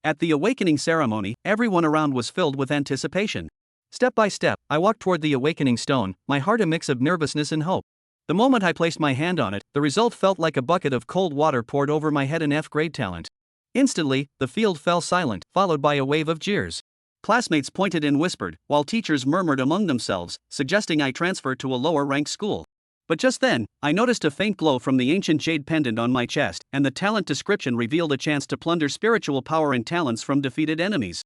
At the awakening ceremony, everyone around was filled with anticipation. Step by step, I walked toward the awakening stone, my heart a mix of nervousness and hope. The moment I placed my hand on it, the result felt like a bucket of cold water poured over my head in F-grade talent. Instantly, the field fell silent, followed by a wave of jeers. Classmates pointed and whispered, while teachers murmured among themselves, suggesting I transfer to a lower-ranked school. But just then, I noticed a faint glow from the ancient jade pendant on my chest, and the talent description revealed a chance to plunder spiritual power and talents from defeated enemies.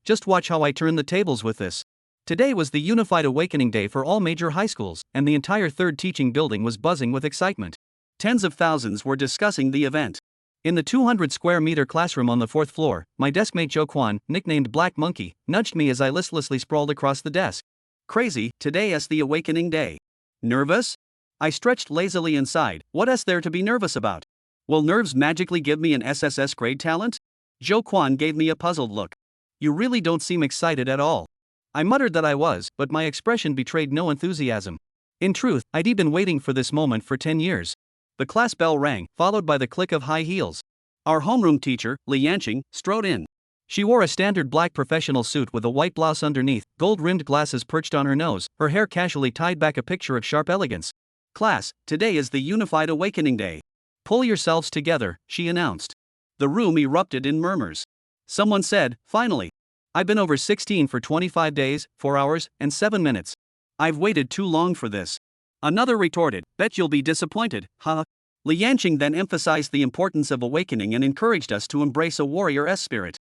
Just watch how I turn the tables with this. Today was the Unified Awakening Day for all major high schools, and the entire third teaching building was buzzing with excitement. Tens of thousands were discussing the event. In the 200-square-meter classroom on the fourth floor, my deskmate Joe Kwan, nicknamed Black Monkey, nudged me as I listlessly sprawled across the desk. Crazy, today is the Awakening Day. Nervous? I stretched lazily and sighed. What is there to be nervous about? Will nerves magically give me an SSS grade talent? Joe Kwan gave me a puzzled look. You really don't seem excited at all. I muttered that I was, but my expression betrayed no enthusiasm. In truth, I'd been waiting for this moment for 10 years. The class bell rang, followed by the click of high heels. Our homeroom teacher, Li Yanqing, strode in. She wore a standard black professional suit with a white blouse underneath, gold-rimmed glasses perched on her nose, her hair casually tied back, a picture of sharp elegance. Class, today is the Unified Awakening Day. Pull yourselves together, she announced. The room erupted in murmurs. Someone said, finally. I've been over 16 for 25 days, 4 hours, and 7 minutes. I've waited too long for this. Another retorted, bet you'll be disappointed, huh? Li Yanqing then emphasized the importance of awakening and encouraged us to embrace a warrior-esque spirit.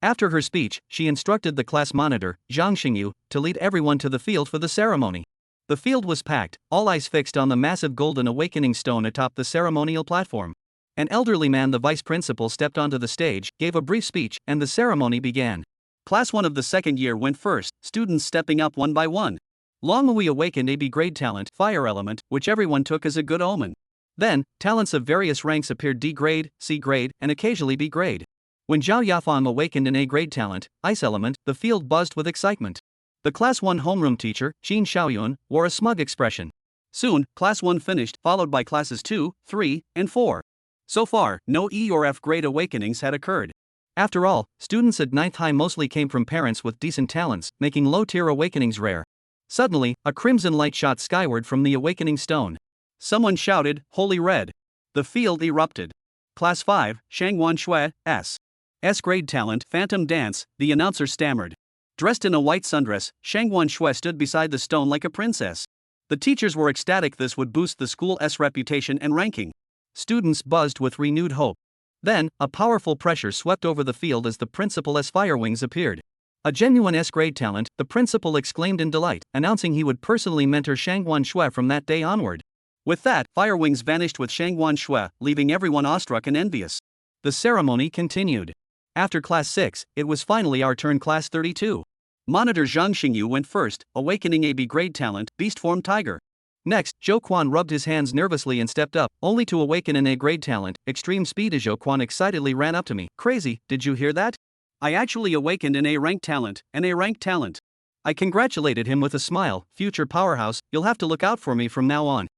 After her speech, she instructed the class monitor, Zhang Xingyu, to lead everyone to the field for the ceremony. The field was packed, all eyes fixed on the massive golden awakening stone atop the ceremonial platform. An elderly man, the vice principal, stepped onto the stage, gave a brief speech, and the ceremony began. Class 1 of the second year went first, students stepping up one by one. Long we awakened a B grade talent, fire element, which everyone took as a good omen. Then, talents of various ranks appeared: D grade, C grade, and occasionally B grade. When Zhao Yafang awakened an A grade talent, ice element, the field buzzed with excitement. The Class 1 homeroom teacher, Jin Xiaoyun, wore a smug expression. Soon, Class 1 finished, followed by Classes 2, 3, and 4. So far, no E or F grade awakenings had occurred. After all, students at 9th High mostly came from parents with decent talents, making low-tier awakenings rare. Suddenly, a crimson light shot skyward from the awakening stone. Someone shouted, "Holy Red!" The field erupted. Class 5, Shangwan Shui, S grade talent, Phantom Dance, the announcer stammered. Dressed in a white sundress, Shangwan Shui stood beside the stone like a princess. The teachers were ecstatic this would boost the school's reputation and ranking. Students buzzed with renewed hope. Then, a powerful pressure swept over the field as the principal's fire wings appeared. A genuine S-grade talent, the principal exclaimed in delight, announcing he would personally mentor Shangwan Shui from that day onward. With that, fire wings vanished with Shangwan Shui, leaving everyone awestruck and envious. The ceremony continued. After Class 6, it was finally our turn. Class 32. Monitor Zhang Xingyu went first, awakening a B-grade talent, Beast Form Tiger. Next, Zhou Quan rubbed his hands nervously and stepped up, only to awaken an A-grade talent, Extreme Speed. As Zhou Quan excitedly ran up to me. Crazy, did you hear that? I actually awakened an A-ranked talent, I congratulated him with a smile. Future powerhouse, you'll have to look out for me from now on.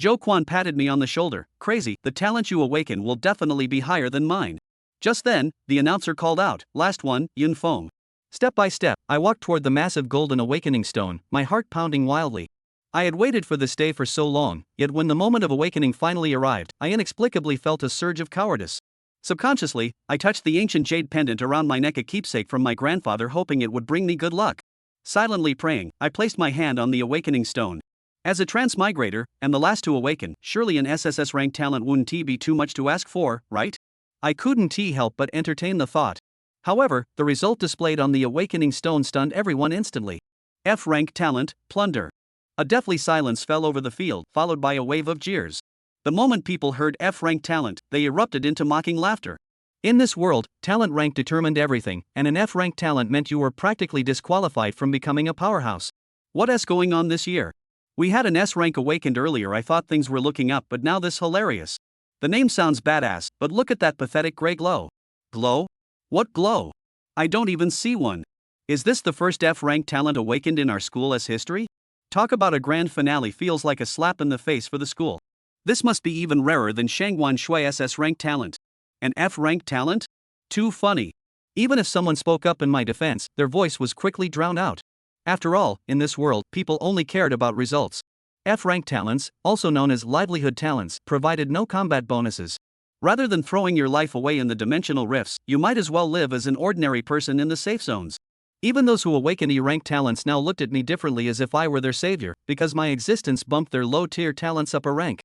Zhou Quan patted me on the shoulder. Crazy, the talent you awaken will definitely be higher than mine. Just then, the announcer called out, last one, Yun Feng. Step by step, I walked toward the massive golden awakening stone, my heart pounding wildly. I had waited for this day for so long, yet when the moment of awakening finally arrived, I inexplicably felt a surge of cowardice. Subconsciously, I touched the ancient jade pendant around my neck, a keepsake from my grandfather, hoping it would bring me good luck. Silently praying, I placed my hand on the awakening stone. As a transmigrator, and the last to awaken, surely an SSS-ranked talent wouldn't be too much to ask for, right? I couldn't help but entertain the thought. However, the result displayed on the awakening stone stunned everyone instantly. F-rank talent, Plunder. A deathly silence fell over the field, followed by a wave of jeers. The moment people heard F-rank talent, they erupted into mocking laughter. In this world, talent rank determined everything, and an F-rank talent meant you were practically disqualified from becoming a powerhouse. What's going on this year? We had an S-rank awakened earlier. I thought things were looking up, but now this hilarious. The name sounds badass, but look at that pathetic gray glow. Glow? What glow? I don't even see one. Is this the first F-rank talent awakened in our school's history? Talk about a grand finale, feels like a slap in the face for the school. This must be even rarer than Shangwan Shui SS rank talent. An F rank talent? Too funny. Even if someone spoke up in my defense, their voice was quickly drowned out. After all, in this world, people only cared about results. F-rank talents, also known as livelihood talents, provided no combat bonuses. Rather than throwing your life away in the dimensional rifts, you might as well live as an ordinary person in the safe zones. Even those who awakened E-rank talents now looked at me differently as if I were their savior, because my existence bumped their low-tier talents up a rank.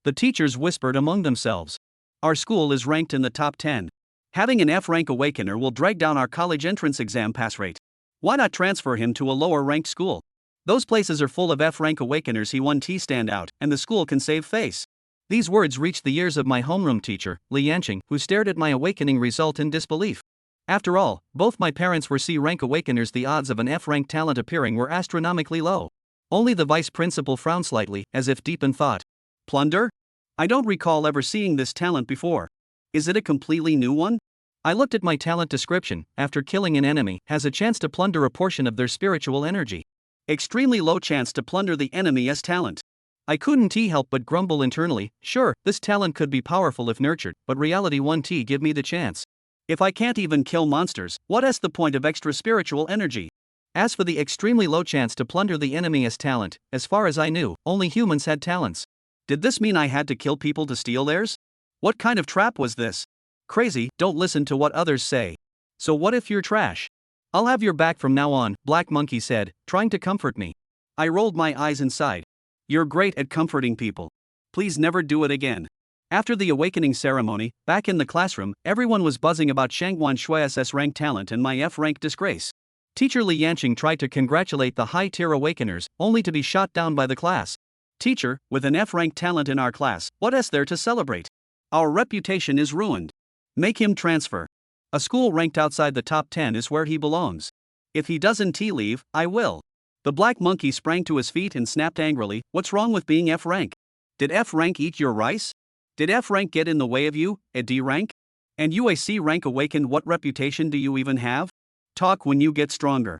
The teachers whispered among themselves. Our school is ranked in the top 10. Having an F-rank awakener will drag down our college entrance exam pass rate. Why not transfer him to a lower-ranked school? Those places are full of F-rank awakeners. He stand out, and the school can save face. These words reached the ears of my homeroom teacher, Li Yanqing, who stared at my awakening result in disbelief. After all, both my parents were C-rank awakeners. The odds of an F-rank talent appearing were astronomically low. Only the vice principal frowned slightly, as if deep in thought. Plunder? I don't recall ever seeing this talent before. Is it a completely new one? I looked at my talent description. After killing an enemy, has a chance to plunder a portion of their spiritual energy. Extremely low chance to plunder the enemy's talent. I couldn't help but grumble internally. Sure, this talent could be powerful if nurtured, but reality won't give me the chance. If I can't even kill monsters, what's the point of extra spiritual energy? As for the extremely low chance to plunder the enemy's talent, as far as I knew, only humans had talents. Did this mean I had to kill people to steal theirs? What kind of trap was this? Crazy, don't listen to what others say. So what if you're trash? I'll have your back from now on, Black Monkey said, trying to comfort me. I rolled my eyes inside. You're great at comforting people. Please never do it again. After the awakening ceremony, back in the classroom, everyone was buzzing about Shangguan Shui's S-rank talent and my F-rank disgrace. Teacher Li Yanqing tried to congratulate the high-tier awakeners, only to be shot down by the class. Teacher, with an F-rank talent in our class, what's there to celebrate? Our reputation is ruined. Make him transfer. A school ranked outside the top 10 is where he belongs. If he doesn't leave, I will. The Black Monkey sprang to his feet and snapped angrily, what's wrong with being F-rank? Did F-rank eat your rice? Did F-rank get in the way of you, a D-rank? And you a C-rank awakened? What reputation do you even have? Talk when you get stronger.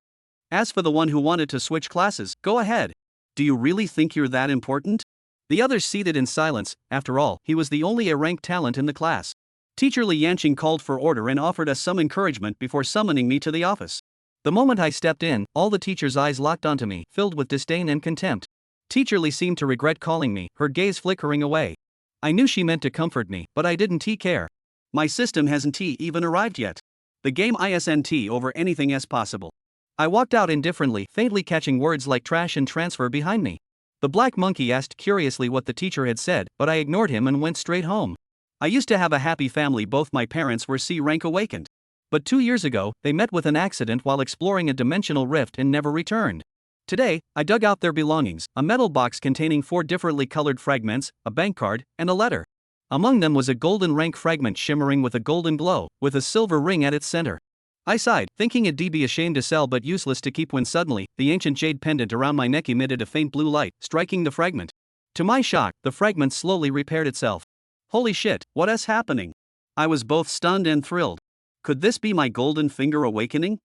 As for the one who wanted to switch classes, go ahead. Do you really think you're that important? The others seated in silence. After all, he was the only A-rank talent in the class. Teacher Li Yanqing called for order and offered us some encouragement before summoning me to the office. The moment I stepped in, all the teachers' eyes locked onto me, filled with disdain and contempt. Teacher Li seemed to regret calling me, her gaze flickering away. I knew she meant to comfort me, but I didn't care. My system hasn't even arrived yet. The game isn't over anything as possible. I walked out indifferently, faintly catching words like trash and transfer behind me. The Black Monkey asked curiously what the teacher had said, but I ignored him and went straight home. I used to have a happy family. Both my parents were C-rank awakened. But 2 years ago, they met with an accident while exploring a dimensional rift and never returned. Today, I dug out their belongings, a metal box containing 4 differently colored fragments, a bank card, and a letter. Among them was a golden rank fragment shimmering with a golden glow, with a silver ring at its center. I sighed, thinking it'd be a shame to sell but useless to keep when suddenly, the ancient jade pendant around my neck emitted a faint blue light, striking the fragment. To my shock, the fragment slowly repaired itself. Holy shit, what's happening? I was both stunned and thrilled. Could this be my golden finger awakening?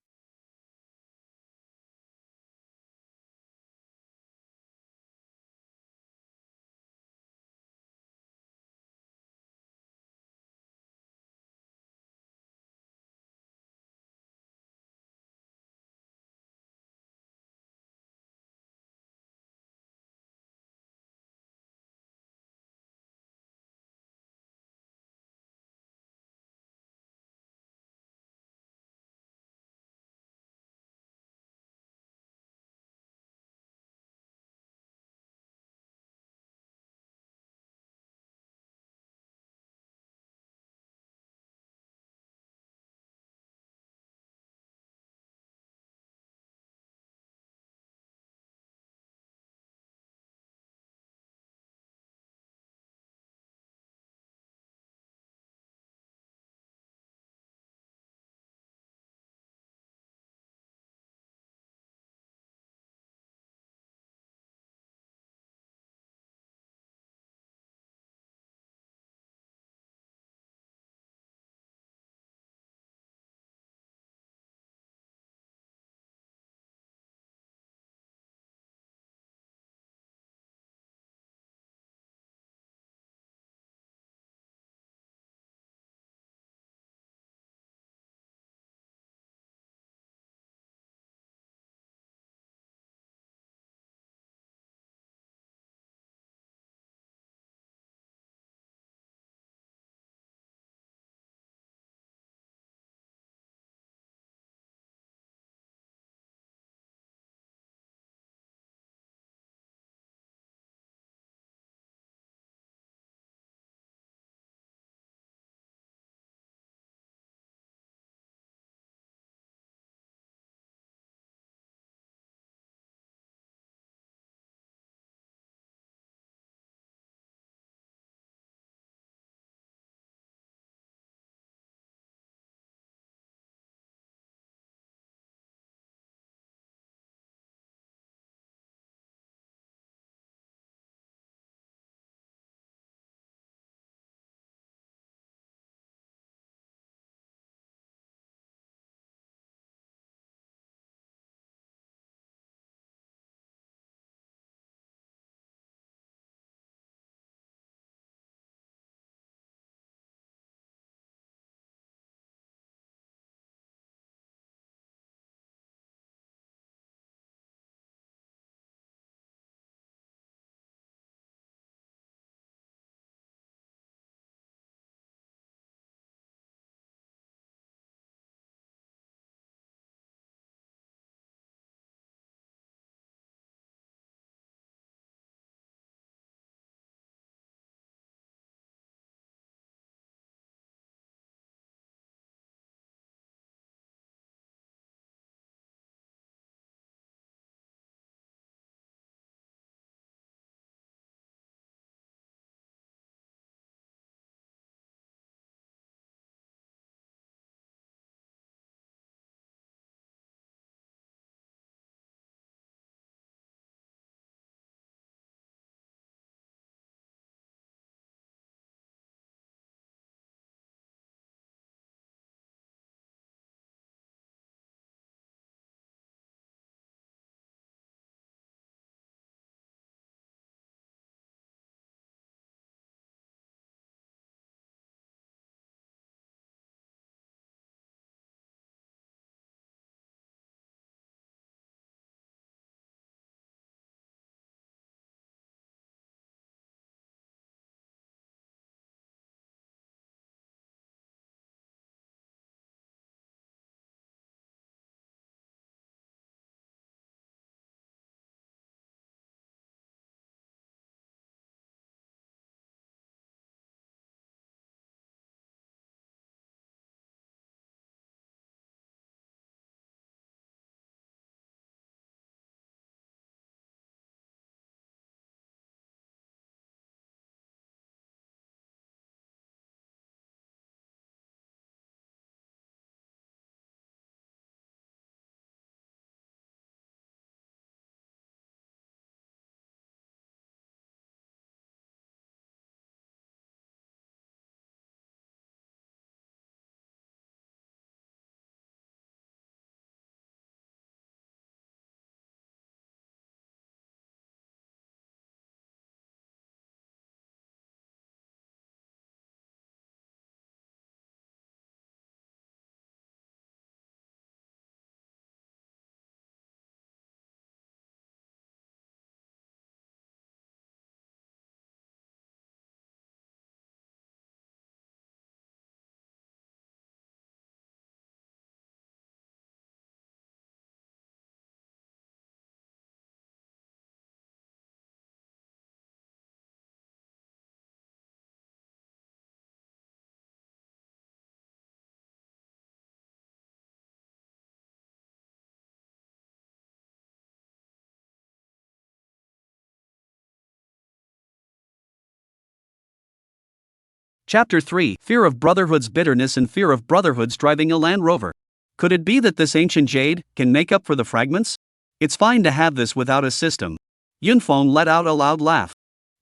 Chapter 3: Fear of Brotherhood's Bitterness and Fear of Brotherhood's Driving a Land Rover. Could it be that this ancient jade can make up for the fragments? It's fine to have this without a system. Yunfeng let out a loud laugh.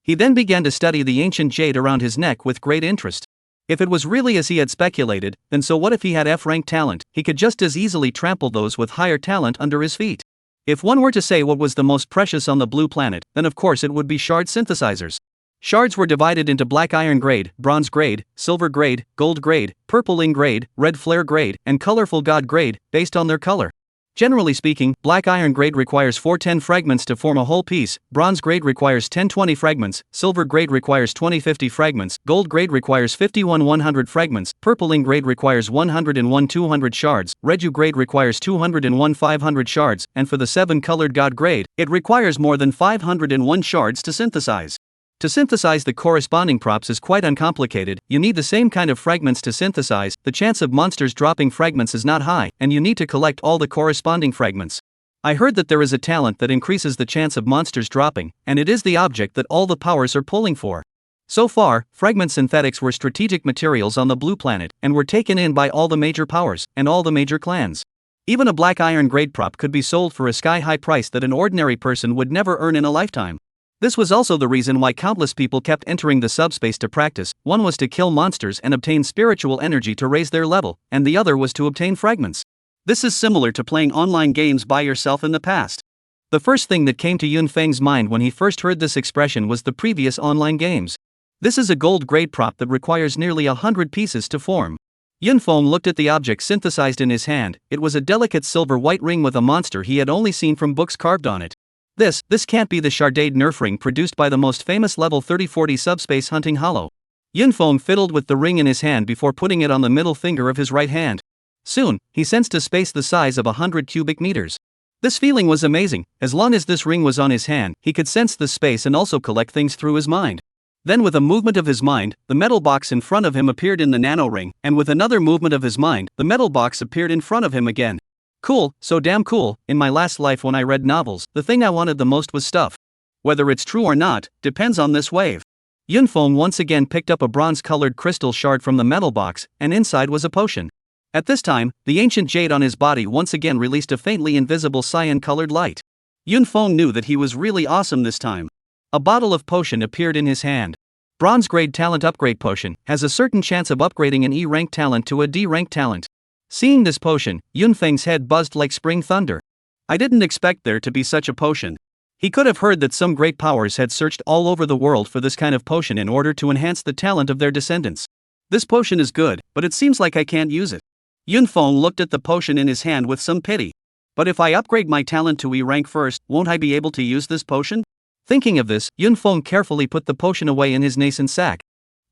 He then began to study the ancient jade around his neck with great interest. If it was really as he had speculated, then so what if he had F-rank talent? He could just as easily trample those with higher talent under his feet. If one were to say what was the most precious on the blue planet, then of course it would be shard synthesizers. Shards were divided into black iron grade, bronze grade, silver grade, gold grade, purple ling grade, red flare grade, and colorful god grade, based on their color. Generally speaking, black iron grade requires 410 fragments to form a whole piece, bronze grade requires 1020 fragments, silver grade requires 2050 fragments, gold grade requires 5100 fragments, purple ling grade requires 101 200 shards, redu grade requires 201 500 shards, and for the 7 colored god grade, it requires more than 501 shards to synthesize. To synthesize the corresponding props is quite uncomplicated. You need the same kind of fragments to synthesize, the chance of monsters dropping fragments is not high, and you need to collect all the corresponding fragments. I heard that there is a talent that increases the chance of monsters dropping, and it is the object that all the powers are pulling for. So far, fragment synthetics were strategic materials on the blue planet, and were taken in by all the major powers, and all the major clans. Even a black iron grade prop could be sold for a sky-high price that an ordinary person would never earn in a lifetime. This was also the reason why countless people kept entering the subspace to practice. One was to kill monsters and obtain spiritual energy to raise their level, and the other was to obtain fragments. This is similar to playing online games by yourself in the past. The first thing that came to Yunfeng's mind when he first heard this expression was the previous online games. This is a gold grade prop that requires nearly 100 pieces to form. Yunfeng looked at the object synthesized in his hand. It was a delicate silver-white ring with a monster he had only seen from books carved on it. This can't be the Shardade Nerf ring produced by the most famous level 3040 subspace hunting hollow. Yunfeng fiddled with the ring in his hand before putting it on the middle finger of his right hand. Soon, he sensed a space the size of 100 cubic meters. This feeling was amazing. As long as this ring was on his hand, he could sense the space and also collect things through his mind. Then with a movement of his mind, the metal box in front of him appeared in the nano ring, and with another movement of his mind, the metal box appeared in front of him again. Cool, so damn cool. In my last life when I read novels, the thing I wanted the most was stuff. Whether it's true or not, depends on this wave. Yunfeng once again picked up a bronze-colored crystal shard from the metal box, and inside was a potion. At this time, the ancient jade on his body once again released a faintly invisible cyan-colored light. Yunfeng knew that he was really awesome this time. A bottle of potion appeared in his hand. Bronze grade talent upgrade potion has a certain chance of upgrading an E-rank talent to a D-rank talent. Seeing this potion, Yunfeng's head buzzed like spring thunder. I didn't expect there to be such a potion. He could have heard that some great powers had searched all over the world for this kind of potion in order to enhance the talent of their descendants. This potion is good, but it seems like I can't use it. Yunfeng looked at the potion in his hand with some pity. But if I upgrade my talent to E rank first, won't I be able to use this potion? Thinking of this, Yunfeng carefully put the potion away in his nascent sack.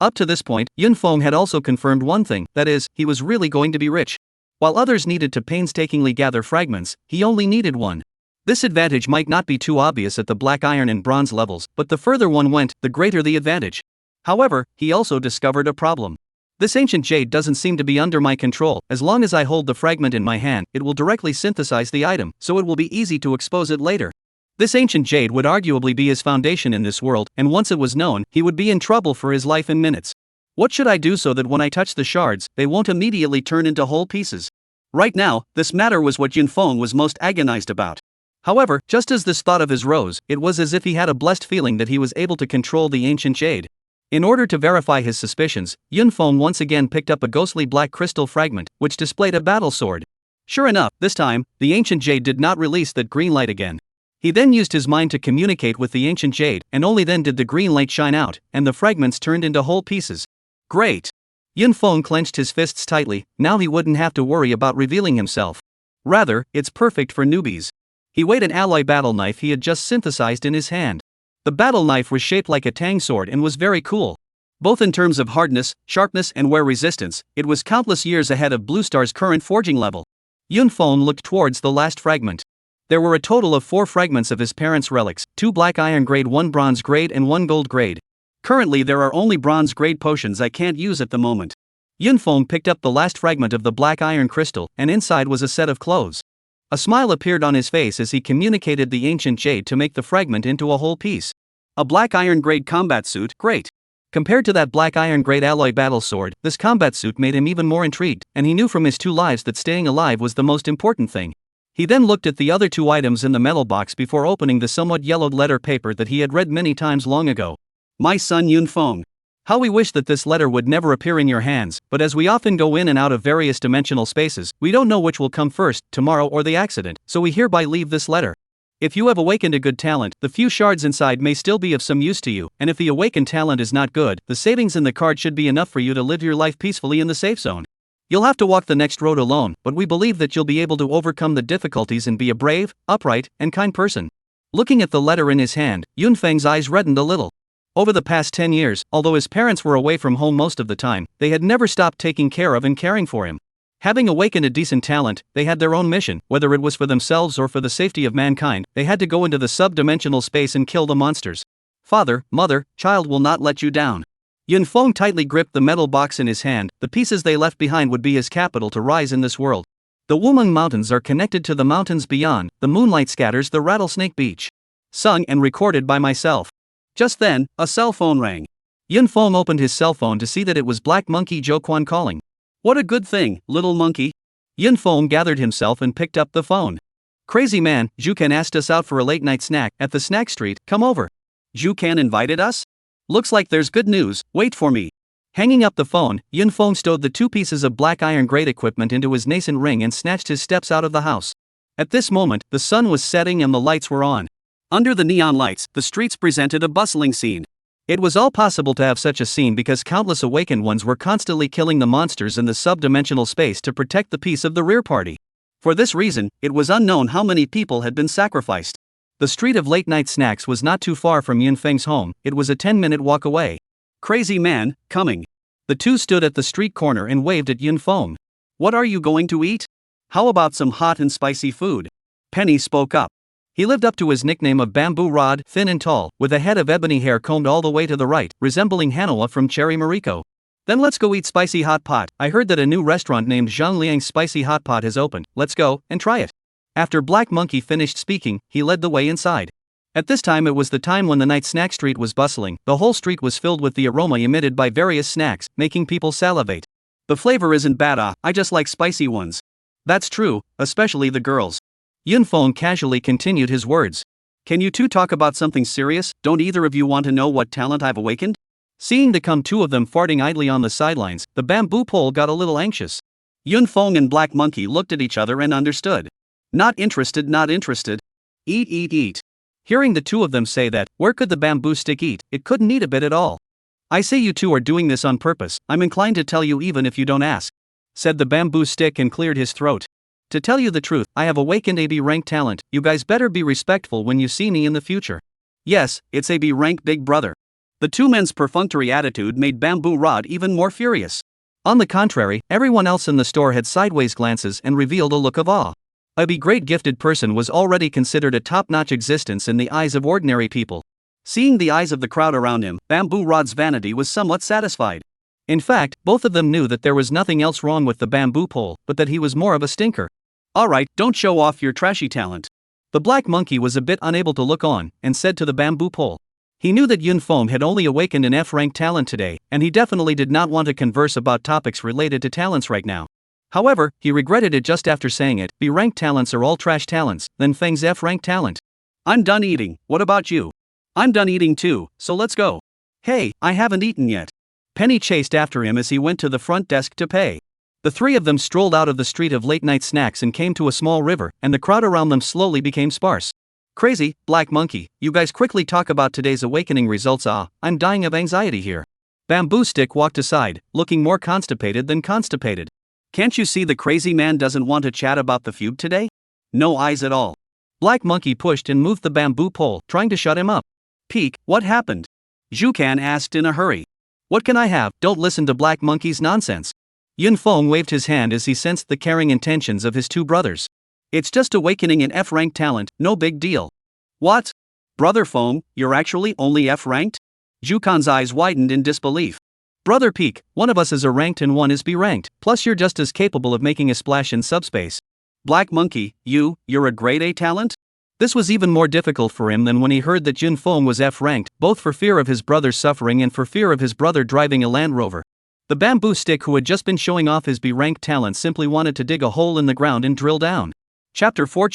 Up to this point, Yunfeng had also confirmed one thing, that is, he was really going to be rich. While others needed to painstakingly gather fragments, he only needed one. This advantage might not be too obvious at the black iron and bronze levels, but the further one went, the greater the advantage. However, he also discovered a problem. This ancient jade doesn't seem to be under my control. As long as I hold the fragment in my hand, it will directly synthesize the item, so it will be easy to expose it later. This ancient jade would arguably be his foundation in this world, and once it was known, he would be in trouble for his life in minutes. What should I do so that when I touch the shards, they won't immediately turn into whole pieces? Right now, this matter was what Yunfeng was most agonized about. However, just as this thought of his rose, it was as if he had a blessed feeling that he was able to control the ancient jade. In order to verify his suspicions, Yunfeng once again picked up a ghostly black crystal fragment, which displayed a battle sword. Sure enough, this time, the ancient jade did not release that green light again. He then used his mind to communicate with the ancient jade, and only then did the green light shine out, and the fragments turned into whole pieces. Great! Yunfeng clenched his fists tightly. Now he wouldn't have to worry about revealing himself. Rather, it's perfect for newbies. He weighed an alloy battle knife he had just synthesized in his hand. The battle knife was shaped like a tang sword and was very cool. Both in terms of hardness, sharpness and wear resistance, it was countless years ahead of Blue Star's current forging level. Yunfeng looked towards the last fragment. There were a total of 4 fragments of his parents' relics, 2 black iron grade, 1 bronze grade and 1 gold grade. Currently there are only bronze grade potions I can't use at the moment. Yunfeng picked up the last fragment of the black iron crystal, and inside was a set of clothes. A smile appeared on his face as he communicated the ancient jade to make the fragment into a whole piece. A black iron grade combat suit, great. Compared to that black iron grade alloy battle sword, this combat suit made him even more intrigued, and he knew from his 2 lives that staying alive was the most important thing. He then looked at the other 2 items in the metal box before opening the somewhat yellowed letter paper that he had read many times long ago. My son Yunfeng. How we wish that this letter would never appear in your hands, but as we often go in and out of various dimensional spaces, we don't know which will come first, tomorrow or the accident, so we hereby leave this letter. If you have awakened a good talent, the few shards inside may still be of some use to you, and if the awakened talent is not good, the savings in the card should be enough for you to live your life peacefully in the safe zone. You'll have to walk the next road alone, but we believe that you'll be able to overcome the difficulties and be a brave, upright, and kind person. Looking at the letter in his hand, Yunfeng's eyes reddened a little. Over the past 10 years, although his parents were away from home most of the time, they had never stopped taking care of and caring for him. Having awakened a decent talent, they had their own mission, whether it was for themselves or for the safety of mankind. They had to go into the sub-dimensional space and kill the monsters. Father, mother, child will not let you down. Yunfeng tightly gripped the metal box in his hand. The pieces they left behind would be his capital to rise in this world. The Wumeng Mountains are connected to the mountains beyond. The moonlight scatters the Rattlesnake Beach. Sung and recorded by myself. Just then, a cell phone rang. Yunfeng opened his cell phone to see that it was Black Monkey Zhouquan calling. What a good thing, little monkey. Yunfeng gathered himself and picked up the phone. Crazy man, Zhouquan asked us out for a late night snack at the snack street. Come over. Zhouquan invited us? Looks like there's good news, wait for me. Hanging up the phone, Yunfeng stowed the 2 pieces of black iron grade equipment into his nascent ring and snatched his steps out of the house. At this moment, the sun was setting and the lights were on. Under the neon lights, the streets presented a bustling scene. It was all possible to have such a scene because countless awakened ones were constantly killing the monsters in the sub-dimensional space to protect the peace of the rear party. For this reason, it was unknown how many people had been sacrificed. The street of late-night snacks was not too far from Yunfeng's home. It was a 10-minute walk away. Crazy man, coming. The 2 stood at the street corner and waved at Yunfeng. What are you going to eat? How about some hot and spicy food? Penny spoke up. He lived up to his nickname of Bamboo Rod, thin and tall, with a head of ebony hair combed all the way to the right, resembling Hanawa from Cherry Mariko. Then let's go eat spicy hot pot. I heard that a new restaurant named Zhangliang's Spicy Hot Pot has opened. Let's go and try it. After Black Monkey finished speaking, he led the way inside. At this time it was the time when the night snack street was bustling. The whole street was filled with the aroma emitted by various snacks, making people salivate. The flavor isn't bad, I just like spicy ones. That's true, especially the girls. Yunfeng casually continued his words. Can you 2 talk about something serious? Don't either of you want to know what talent I've awakened? Seeing the 2 of them farting idly on the sidelines, the bamboo pole got a little anxious. Yunfeng and Black Monkey looked at each other and understood. Not interested, not interested. Eat, eat, eat. Hearing the 2 of them say that, where could the bamboo stick eat? It couldn't eat a bit at all. I say you 2 are doing this on purpose. I'm inclined to tell you even if you don't ask, said the bamboo stick and cleared his throat. To tell you the truth, I have awakened a B rank talent. You guys better be respectful when you see me in the future. Yes, it's a B rank big brother. The 2 men's perfunctory attitude made Bamboo Rod even more furious. On the contrary, everyone else in the store had sideways glances and revealed a look of awe. A B great gifted person was already considered a top-notch existence in the eyes of ordinary people. Seeing the eyes of the crowd around him, Bamboo Rod's vanity was somewhat satisfied. In fact, both of them knew that there was nothing else wrong with the bamboo pole, but that he was more of a stinker. Alright, don't show off your trashy talent. The Black Monkey was a bit unable to look on, and said to the bamboo pole. He knew that Yunfeng had only awakened an F-rank talent today, and he definitely did not want to converse about topics related to talents right now. However, he regretted it just after saying it. B-rank talents are all trash talents, then Feng's F-rank talent. I'm done eating, what about you? I'm done eating too, so let's go. Hey, I haven't eaten yet. Penny chased after him as he went to the front desk to pay. The 3 of them strolled out of the street of late-night snacks and came to a small river, and the crowd around them slowly became sparse. Crazy, Black Monkey, you guys quickly talk about today's awakening results. I'm dying of anxiety here. Bamboo Stick walked aside, looking more constipated than constipated. Can't you see the crazy man doesn't want to chat about the feud today? No eyes at all. Black Monkey pushed and moved the bamboo pole, trying to shut him up. Peek, what happened? Zhouquan asked in a hurry. What can I have? Don't listen to Black Monkey's nonsense. Yunfeng waved his hand as he sensed the caring intentions of his 2 brothers. It's just awakening an F-ranked talent, no big deal. What? Brother Feng, you're actually only F-ranked? Zhouquan's eyes widened in disbelief. Brother Peek, one of us is A-ranked and one is B-ranked, plus you're just as capable of making a splash in subspace. Black Monkey, you're a grade A talent? This was even more difficult for him than when he heard that Yun Feng was F-ranked, both for fear of his brother's suffering and for fear of his brother driving a Land Rover. The bamboo stick who had just been showing off his B-ranked talent simply wanted to dig a hole in the ground and drill down. Chapter 4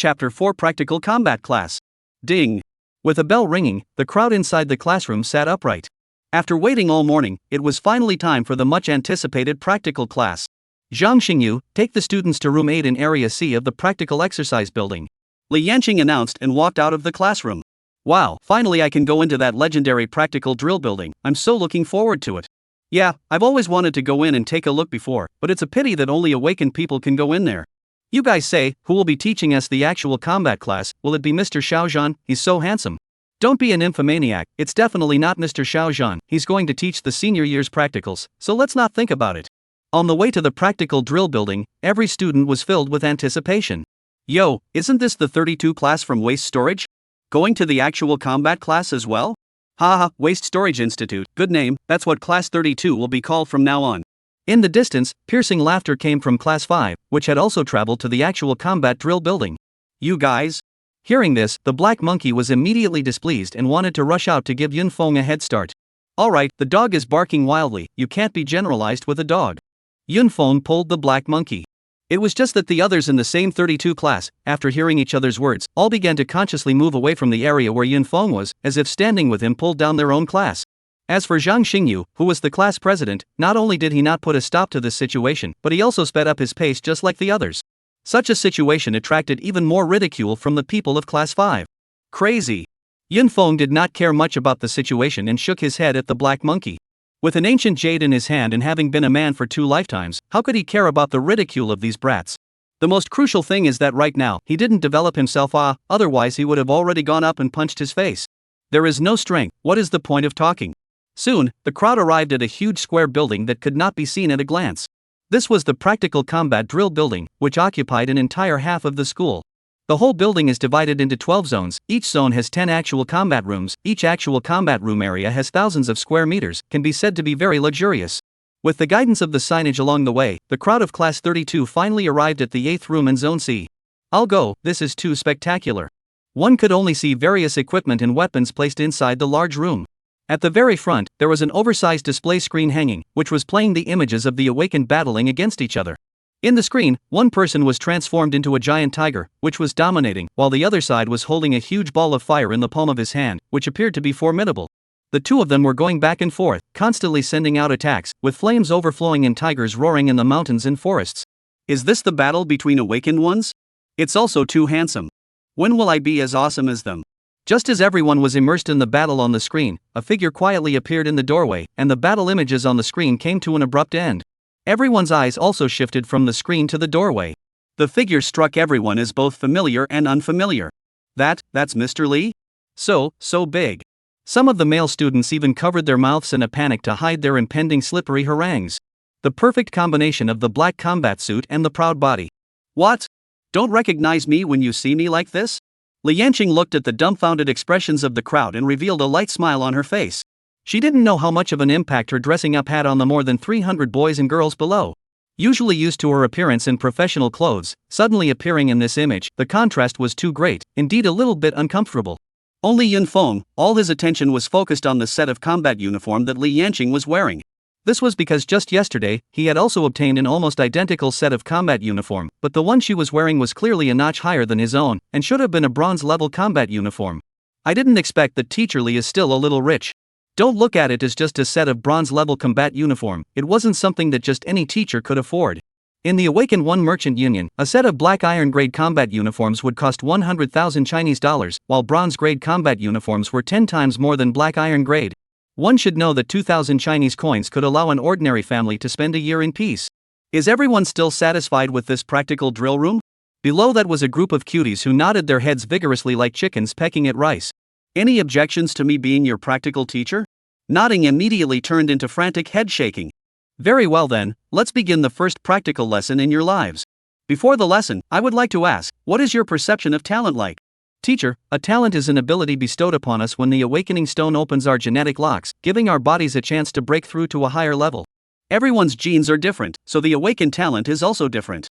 Practical Combat Class. Ding! With a bell ringing, the crowd inside the classroom sat upright. After waiting all morning, it was finally time for the much-anticipated practical class. Zhang Xingyu, take the students to room 8 in Area C of the practical exercise building. Li Yanqing announced and walked out of the classroom. Wow, finally I can go into that legendary practical drill building, I'm so looking forward to it. Yeah, I've always wanted to go in and take a look before, but it's a pity that only awakened people can go in there. You guys say, who will be teaching us the actual combat class? Will it be Mr. Xiaozhan? He's so handsome. Don't be an nymphomaniac, it's definitely not Mr. Xiaozhan, he's going to teach the senior year's practicals, so let's not think about it. On the way to the practical drill building, every student was filled with anticipation. Yo, isn't this the 32 class from Waste Storage? Going to the actual combat class as well? Haha, Waste Storage Institute, good name, that's what class 32 will be called from now on. In the distance, piercing laughter came from class 5, which had also traveled to the actual combat drill building. You guys? Hearing this, the black monkey was immediately displeased and wanted to rush out to give Yun Feng a head start. Alright, the dog is barking wildly, you can't be generalized with a dog. Yun Feng pulled the black monkey. It was just that the others in the same 32 class, after hearing each other's words, all began to consciously move away from the area where Yun Feng was, as if standing with him pulled down their own class. As for Zhang Xingyu, who was the class president, not only did he not put a stop to this situation, but he also sped up his pace just like the others. Such a situation attracted even more ridicule from the people of class 5. Crazy. Yun Feng did not care much about the situation and shook his head at the black monkey. With an ancient jade in his hand and having been a man for 2 lifetimes, how could he care about the ridicule of these brats? The most crucial thing is that right now, he didn't develop himself, otherwise he would have already gone up and punched his face. There is no strength, what is the point of talking? Soon, the crowd arrived at a huge square building that could not be seen at a glance. This was the practical combat drill building, which occupied an entire half of the school. The whole building is divided into 12 zones, each zone has 10 actual combat rooms, each actual combat room area has thousands of square meters, can be said to be very luxurious. With the guidance of the signage along the way, the crowd of class 32 finally arrived at the 8th room in zone C. I'll go, this is too spectacular. One could only see various equipment and weapons placed inside the large room. At the very front, there was an oversized display screen hanging, which was playing the images of the awakened battling against each other. In the screen, one person was transformed into a giant tiger, which was dominating, while the other side was holding a huge ball of fire in the palm of his hand, which appeared to be formidable. The two of them were going back and forth, constantly sending out attacks, with flames overflowing and tigers roaring in the mountains and forests. Is this the battle between awakened ones? It's also too handsome. When will I be as awesome as them? Just as everyone was immersed in the battle on the screen, a figure quietly appeared in the doorway, and the battle images on the screen came to an abrupt end. Everyone's eyes also shifted from the screen to the doorway. The figure struck everyone as both familiar and unfamiliar. That's Mr. Li? So big. Some of the male students even covered their mouths in a panic to hide their impending slippery harangues. The perfect combination of the black combat suit and the proud body. What? Don't recognize me when you see me like this? Li Yanqing looked at the dumbfounded expressions of the crowd and revealed a light smile on her face. She didn't know how much of an impact her dressing up had on the more than 300 boys and girls below. Usually used to her appearance in professional clothes, suddenly appearing in this image, the contrast was too great, indeed a little bit uncomfortable. Only Yun Feng, all his attention was focused on the set of combat uniform that Li Yanqing was wearing. This was because just yesterday, he had also obtained an almost identical set of combat uniform, but the one she was wearing was clearly a notch higher than his own, and should have been a bronze-level combat uniform. I didn't expect that Teacher Li is still a little rich. Don't look at it as just a set of bronze-level combat uniform, it wasn't something that just any teacher could afford. In the Awakened One Merchant Union, a set of black iron-grade combat uniforms would cost 100,000 Chinese dollars, while bronze-grade combat uniforms were 10 times more than black iron-grade. One should know that 2,000 Chinese coins could allow an ordinary family to spend a year in peace. Is everyone still satisfied with this practical drill room? Below that was a group of cuties who nodded their heads vigorously like chickens pecking at rice. Any objections to me being your practical teacher? Nodding immediately turned into frantic head shaking. Very well then, let's begin the first practical lesson in your lives. Before the lesson, I would like to ask, what is your perception of talent like? Teacher, a talent is an ability bestowed upon us when the awakening stone opens our genetic locks, giving our bodies a chance to break through to a higher level. Everyone's genes are different, so the awakened talent is also different.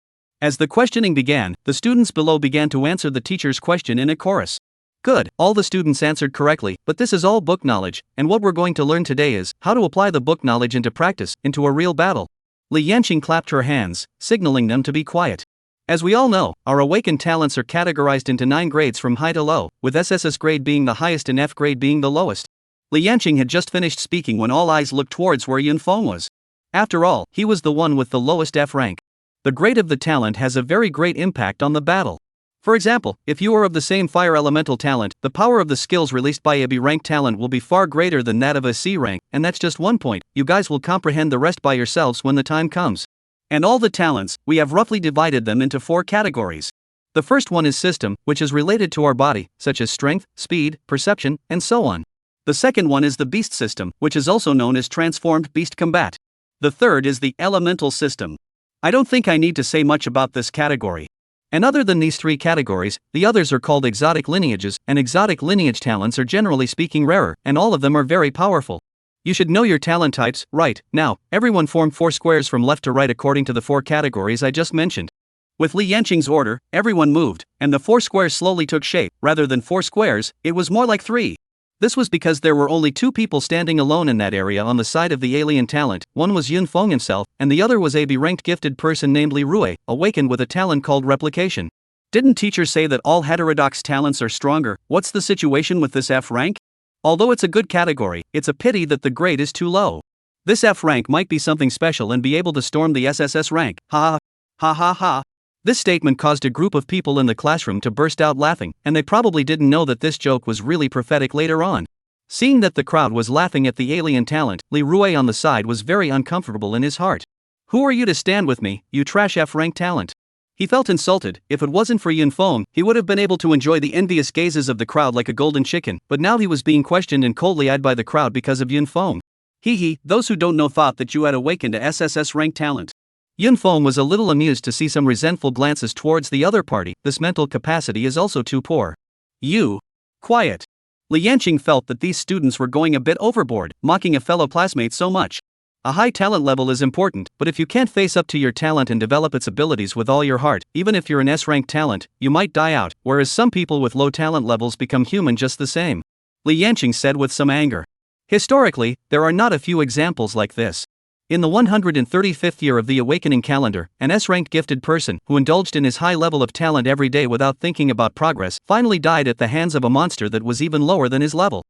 As the questioning began, the students below began to answer the teacher's question in a chorus. Good, all the students answered correctly, but this is all book knowledge, and what we're going to learn today is how to apply the book knowledge into practice, into a real battle. Li Yanqing clapped her hands, signaling them to be quiet. As we all know, our awakened talents are categorized into 9 grades from high to low, with SSS grade being the highest and F grade being the lowest. Li Yanqing had just finished speaking when all eyes looked towards where Yunfeng was. After all, he was the one with the lowest F rank. The grade of the talent has a very great impact on the battle. For example, if you are of the same fire elemental talent, the power of the skills released by a B rank talent will be far greater than that of a C rank, and that's just 1 point. You guys will comprehend the rest by yourselves when the time comes. And all the talents, we have roughly divided them into 4 categories. The first one is system, which is related to our body, such as strength, speed, perception, and so on. The second one is the beast system, which is also known as transformed beast combat. The third is the elemental system. I don't think I need to say much about this category. And other than these 3 categories, the others are called exotic lineages, and exotic lineage talents are generally speaking rarer, and all of them are very powerful. You should know your talent types. Right, now, everyone form 4 squares from left to right according to the 4 categories I just mentioned. With Li Yanqing's order, everyone moved, and the 4 squares slowly took shape. Rather than 4 squares, it was more like 3. This was because there were only 2 people standing alone in that area on the side of the alien talent. One was Yunfeng himself, and the other was a B-ranked gifted person named Li Rui, awakened with a talent called replication. Didn't teachers say that all heterodox talents are stronger? What's the situation with this F rank? Although it's a good category, it's a pity that the grade is too low. This F rank might be something special and be able to storm the SSS rank. Ha ha ha ha. This statement caused a group of people in the classroom to burst out laughing, and they probably didn't know that this joke was really prophetic later on. Seeing that the crowd was laughing at the alien talent, Li Rui on the side was very uncomfortable in his heart. Who are you to stand with me, you trash F rank talent? He felt insulted. If it wasn't for Yunfeng, he would have been able to enjoy the envious gazes of the crowd like a golden chicken, but now he was being questioned and coldly eyed by the crowd because of Yunfeng. Hee, those who don't know thought that you had awakened a SSS rank talent. Yunfeng was a little amused to see some resentful glances towards the other party. This mental capacity is also too poor. You. Quiet. Li Yanqing felt that these students were going a bit overboard, mocking a fellow classmate so much. A high talent level is important, but if you can't face up to your talent and develop its abilities with all your heart, even if you're an S-rank talent, you might die out, whereas some people with low talent levels become human just the same. Li Yanqing said with some anger. Historically, there are not a few examples like this. In the 135th year of the Awakening calendar, an S-ranked gifted person, who indulged in his high level of talent every day without thinking about progress, finally died at the hands of a monster that was even lower than his level.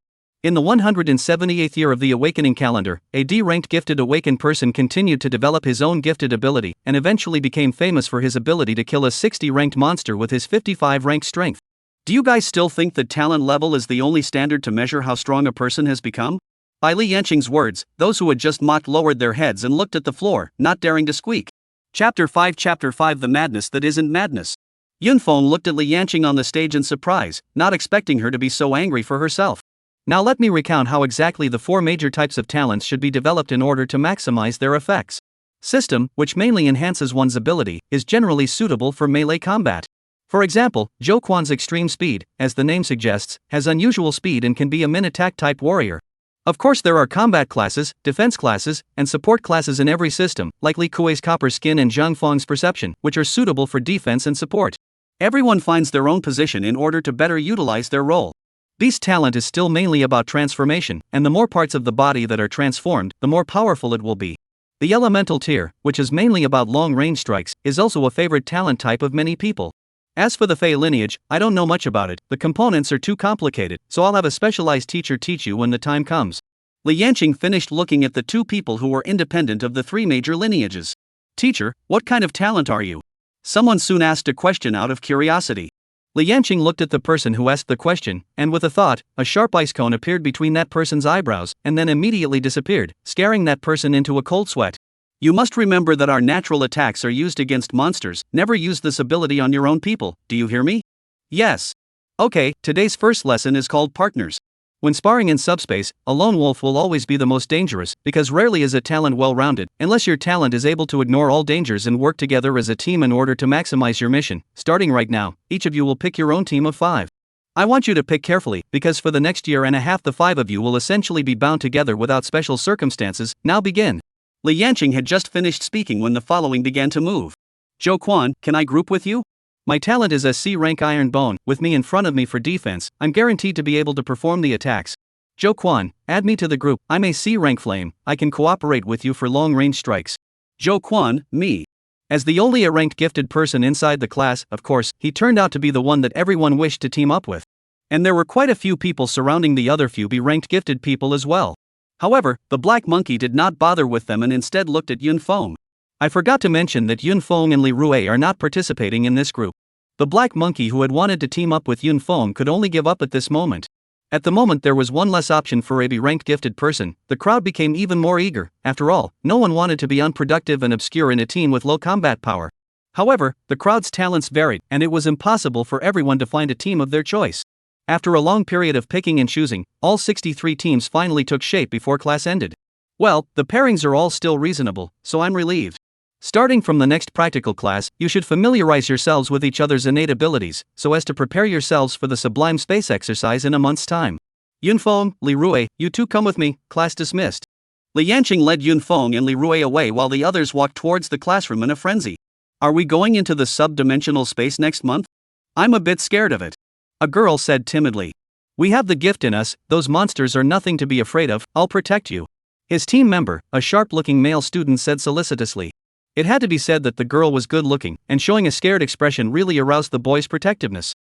In the 178th year of the Awakening calendar, a D-ranked gifted awakened person continued to develop his own gifted ability, and eventually became famous for his ability to kill a 60-ranked monster with his 55-ranked strength. Do you guys still think that talent level is the only standard to measure how strong a person has become? By Li Yanqing's words, those who had just mocked lowered their heads and looked at the floor, not daring to squeak. Chapter 5 The Madness That Isn't Madness. Yunfeng looked at Li Yanqing on the stage in surprise, not expecting her to be so angry for herself. Now let me recount how exactly the 4 major types of talents should be developed in order to maximize their effects. System, which mainly enhances one's ability, is generally suitable for melee combat. For example, Zhou Quan's extreme speed, as the name suggests, has unusual speed and can be a min-attack type warrior. Of course there are combat classes, defense classes, and support classes in every system, like Li Kuei's copper skin and Zhang Feng's perception, which are suitable for defense and support. Everyone finds their own position in order to better utilize their role. Beast talent is still mainly about transformation, and the more parts of the body that are transformed, the more powerful it will be. The elemental tier, which is mainly about long-range strikes, is also a favorite talent type of many people. As for the Fey lineage, I don't know much about it, the components are too complicated, so I'll have a specialized teacher teach you when the time comes. Li Yanqing finished looking at the 2 people who were independent of the 3 major lineages. Teacher, what kind of talent are you? Someone soon asked a question out of curiosity. Li Yanqing looked at the person who asked the question, and with a thought, a sharp ice cone appeared between that person's eyebrows, and then immediately disappeared, scaring that person into a cold sweat. You must remember that our natural attacks are used against monsters. Never use this ability on your own people, do you hear me? Yes. Okay, today's first lesson is called Partners. When sparring in subspace, a lone wolf will always be the most dangerous, because rarely is a talent well-rounded, unless your talent is able to ignore all dangers and work together as a team in order to maximize your mission. Starting right now, each of you will pick your own team of 5. I want you to pick carefully, because for the next year and a half the 5 of you will essentially be bound together without special circumstances. Now begin. Li Yanqing had just finished speaking when the following began to move. Zhou Quan, can I group with you? My talent is a C-rank Iron Bone, with me in front of me for defense, I'm guaranteed to be able to perform the attacks. Zhou Quan, add me to the group, I'm a C-rank Flame, I can cooperate with you for long-range strikes. Zhou Quan, me. As the only A-ranked gifted person inside the class, of course, he turned out to be the one that everyone wished to team up with. And there were quite a few people surrounding the other few B-ranked gifted people as well. However, the black monkey did not bother with them and instead looked at Yun Feng. I forgot to mention that Yun Feng and Li Rui are not participating in this group. The black monkey who had wanted to team up with Yun Feng could only give up at this moment. At the moment there was one less option for a B-ranked gifted person, the crowd became even more eager. After all, no one wanted to be unproductive and obscure in a team with low combat power. However, the crowd's talents varied, and it was impossible for everyone to find a team of their choice. After a long period of picking and choosing, all 63 teams finally took shape before class ended. Well, the pairings are all still reasonable, so I'm relieved. Starting from the next practical class, you should familiarize yourselves with each other's innate abilities, so as to prepare yourselves for the sublime space exercise in a month's time. Yun Feng, Li Rui, you two come with me, class dismissed. Li Yanqing led Yun Feng and Li Rui away while the others walked towards the classroom in a frenzy. Are we going into the sub-dimensional space next month? I'm a bit scared of it. A girl said timidly. We have the gift in us, those monsters are nothing to be afraid of, I'll protect you. His team member, a sharp-looking male student said solicitously. It had to be said that the girl was good-looking, and showing a scared expression really aroused the boy's protectiveness.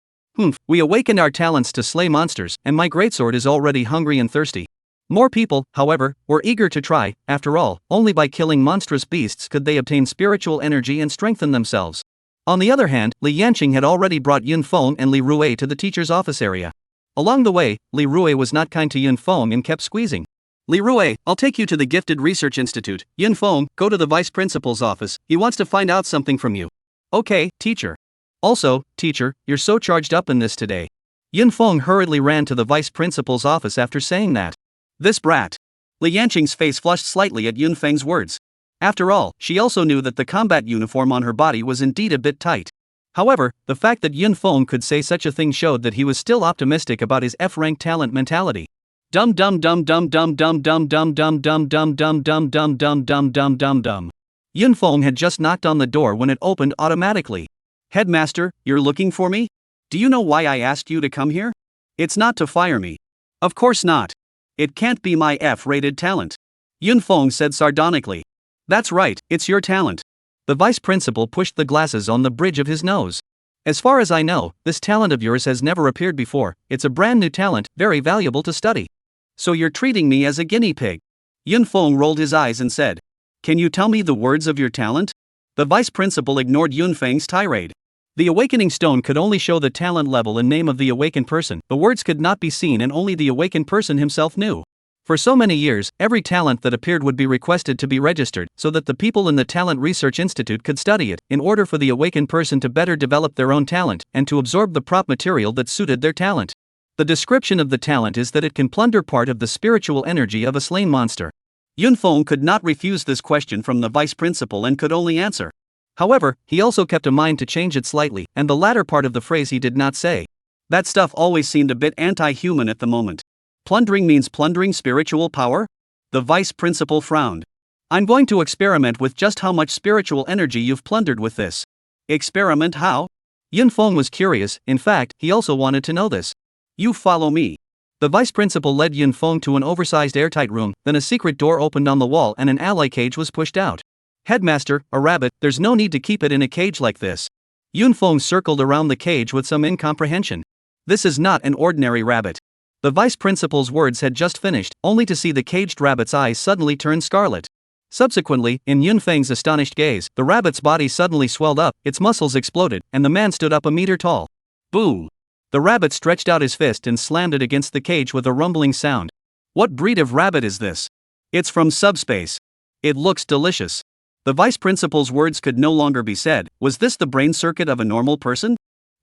We awakened our talents to slay monsters, and my greatsword is already hungry and thirsty. More people, however, were eager to try. After all, only by killing monstrous beasts could they obtain spiritual energy and strengthen themselves. On the other hand, Li Yanqing had already brought Yun Feng and Li Rui to the teacher's office area. Along the way, Li Rui was not kind to Yun Feng and kept squeezing. Li Rui, I'll take you to the Gifted Research Institute. Yun Feng, go to the vice principal's office, he wants to find out something from you. Okay, teacher. Also, teacher, you're so charged up in this today. Yun Feng hurriedly ran to the vice principal's office after saying that. This brat. Li Yanqing's face flushed slightly at Yun Feng's words. After all, she also knew that the combat uniform on her body was indeed a bit tight. However, the fact that Yun Feng could say such a thing showed that he was still optimistic about his F-rank talent mentality. Dum dum dum dum dum dum dum dum dum dum dum dum dum dum dum dum dum dum dum. Yun Feng had just knocked on the door when it opened automatically. Headmaster, you're looking for me? Do you know why I asked you to come here? It's not to fire me. Of course not. It can't be my F-rated talent. Yun Feng said sardonically. That's right, it's your talent. The vice principal pushed the glasses on the bridge of his nose. As far as I know, this talent of yours has never appeared before, it's a brand new talent, very valuable to study. So you're treating me as a guinea pig? Yun Feng rolled his eyes and said. Can you tell me the words of your talent? The vice principal ignored Yun Feng's tirade. The awakening stone could only show the talent level and name of the awakened person, the words could not be seen and only the awakened person himself knew. For so many years, every talent that appeared would be requested to be registered, so that the people in the Talent Research Institute could study it, in order for the awakened person to better develop their own talent, and to absorb the prop material that suited their talent. The description of the talent is that it can plunder part of the spiritual energy of a slain monster. Yun Feng could not refuse this question from the vice principal and could only answer. However, he also kept a mind to change it slightly, and the latter part of the phrase he did not say. That stuff always seemed a bit anti-human at the moment. Plundering means plundering spiritual power? The vice principal frowned. I'm going to experiment with just how much spiritual energy you've plundered with this. Experiment how? Yun Feng was curious, in fact, he also wanted to know this. You follow me. The vice principal led Yun Feng to an oversized airtight room, then a secret door opened on the wall and an alloy cage was pushed out. Headmaster, a rabbit, there's no need to keep it in a cage like this. Yun Feng circled around the cage with some incomprehension. This is not an ordinary rabbit. The vice principal's words had just finished, only to see the caged rabbit's eyes suddenly turn scarlet. Subsequently, in Yun Feng's astonished gaze, the rabbit's body suddenly swelled up, its muscles exploded, and the man stood up a meter tall. Boom! The rabbit stretched out his fist and slammed it against the cage with a rumbling sound. What breed of rabbit is this? It's from subspace. It looks delicious. The vice principal's words could no longer be said. Was this the brain circuit of a normal person?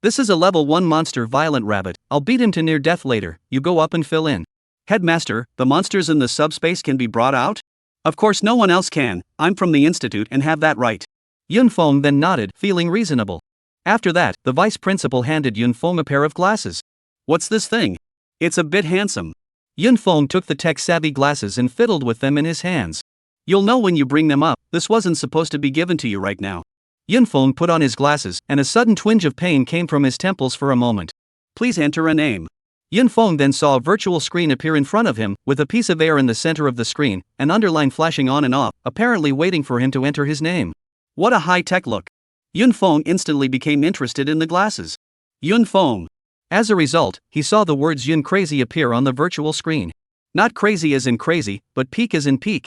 This is a level 1 monster violent rabbit, I'll beat him to near death later, you go up and fill in. Headmaster, the monsters in the subspace can be brought out? Of course no one else can, I'm from the institute and have that right. Yun Feng then nodded, feeling reasonable. After that, the vice principal handed Yun Feng a pair of glasses. What's this thing? It's a bit handsome. Yun Feng took the tech-savvy glasses and fiddled with them in his hands. You'll know when you bring them up, this wasn't supposed to be given to you right now. Yunfeng put on his glasses, and a sudden twinge of pain came from his temples for a moment. Please enter a name. Yunfeng then saw a virtual screen appear in front of him, with a piece of air in the center of the screen, an underline flashing on and off, apparently waiting for him to enter his name. What a high-tech look. Yunfeng instantly became interested in the glasses. Yunfeng. As a result, he saw the words Yun Crazy appear on the virtual screen. Not crazy as in crazy, but peak as in peak.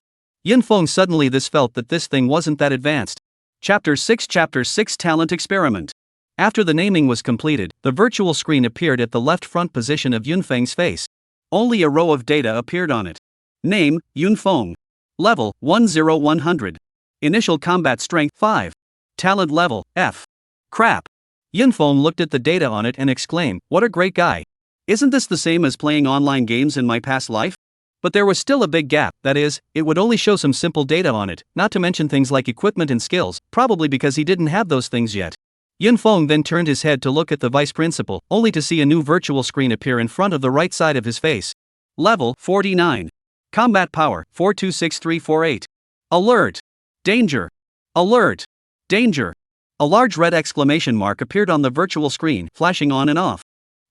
Yunfeng suddenly felt that this thing wasn't that advanced. Chapter 6 Talent Experiment. After the naming was completed, the virtual screen appeared at the left front position of Yunfeng's face. Only a row of data appeared on it. Name, Yunfeng. Level, 10100. Initial combat strength, 5. Talent level, F. Crap. Yunfeng looked at the data on it and exclaimed, what a great guy. Isn't this the same as playing online games in my past life? But there was still a big gap, that is, it would only show some simple data on it, not to mention things like equipment and skills, probably because he didn't have those things yet. Yunfeng then turned his head to look at the vice principal, only to see a new virtual screen appear in front of the right side of his face. Level 49. Combat power 426348. Alert! Danger! Alert! Danger! A large red exclamation mark appeared on the virtual screen, flashing on and off.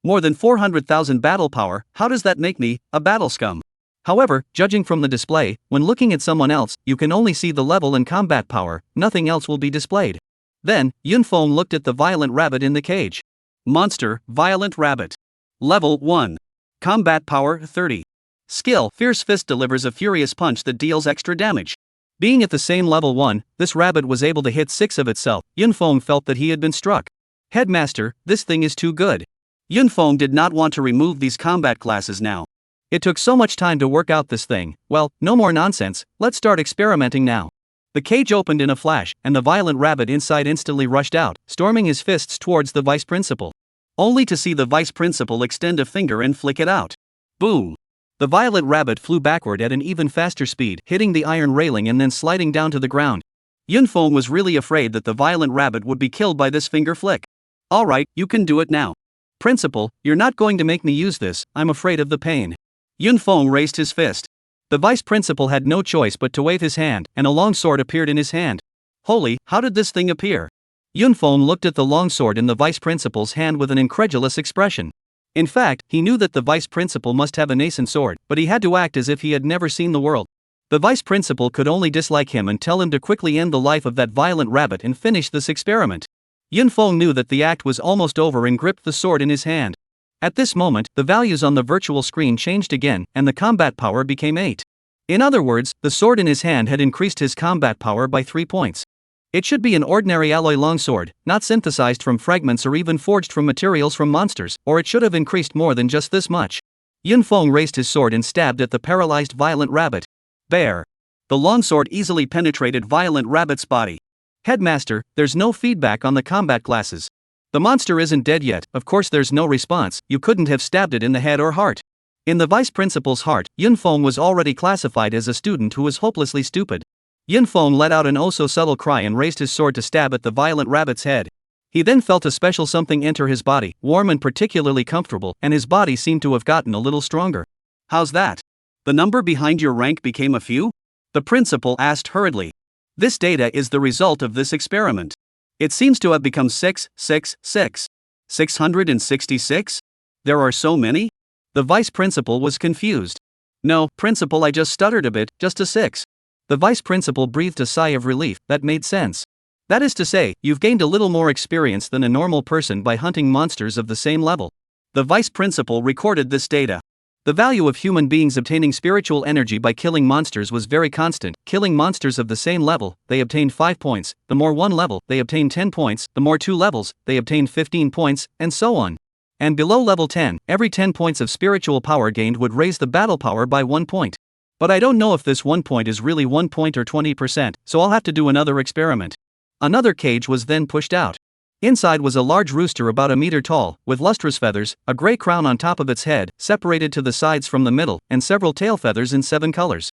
More than 400,000 battle power, how does that make me, a battle scum? However, judging from the display, when looking at someone else, you can only see the level and combat power, nothing else will be displayed. Then, Yunfeng looked at the violent rabbit in the cage. Monster, Violent Rabbit. Level 1. Combat power, 30. Skill, Fierce Fist delivers a furious punch that deals extra damage. Being at the same level 1, this rabbit was able to hit 6 of itself. Yunfeng felt that he had been struck. Headmaster, this thing is too good. Yunfeng did not want to remove these combat classes now. It took so much time to work out this thing. Well, no more nonsense, let's start experimenting now. The cage opened in a flash, and the violent rabbit inside instantly rushed out, storming his fists towards the vice principal. Only to see the vice principal extend a finger and flick it out. Boom! The violent rabbit flew backward at an even faster speed, hitting the iron railing and then sliding down to the ground. Yunfeng was really afraid that the violent rabbit would be killed by this finger flick. Alright, you can do it now. Principal, you're not going to make me use this, I'm afraid of the pain. Yunfeng raised his fist. The vice principal had no choice but to wave his hand, and a long sword appeared in his hand. Holy, how did this thing appear? Yunfeng looked at the long sword in the vice principal's hand with an incredulous expression. In fact, he knew that the vice principal must have a nascent sword, but he had to act as if he had never seen the world. The vice principal could only dislike him and tell him to quickly end the life of that violent rabbit and finish this experiment. Yunfeng knew that the act was almost over and gripped the sword in his hand. At this moment, the values on the virtual screen changed again, and the combat power became 8. In other words, the sword in his hand had increased his combat power by 3 points. It should be an ordinary alloy longsword, not synthesized from fragments or even forged from materials from monsters, or it should have increased more than just this much. Yunfeng raised his sword and stabbed at the paralyzed violent rabbit. Bear. The longsword easily penetrated violent rabbit's body. Headmaster, there's no feedback on the combat classes. The monster isn't dead yet, of course there's no response, you couldn't have stabbed it in the head or heart. In the vice principal's heart, Yunfeng was already classified as a student who was hopelessly stupid. Yunfeng let out an oh-so-subtle cry and raised his sword to stab at the violent rabbit's head. He then felt a special something enter his body, warm and particularly comfortable, and his body seemed to have gotten a little stronger. How's that? The number behind your rank became a few? The principal asked hurriedly. This data is the result of this experiment. It seems to have become 666. 666? There are so many? The vice principal was confused. No, principal, I just stuttered a bit, just a 6. The vice principal breathed a sigh of relief. That made sense. That is to say, you've gained a little more experience than a normal person by hunting monsters of the same level. The vice principal recorded this data. The value of human beings obtaining spiritual energy by killing monsters was very constant. Killing monsters of the same level, they obtained 5 points. The more one level, they obtained 10 points. The more 2 levels, they obtained 15 points, and so on. And below level 10, every 10 points of spiritual power gained would raise the battle power by 1 point. But I don't know if this 1 point is really 1 point or 20%, so I'll have to do another experiment. Another cage was then pushed out. Inside was a large rooster about a meter tall, with lustrous feathers, a gray crown on top of its head, separated to the sides from the middle, and several tail feathers in 7 colors.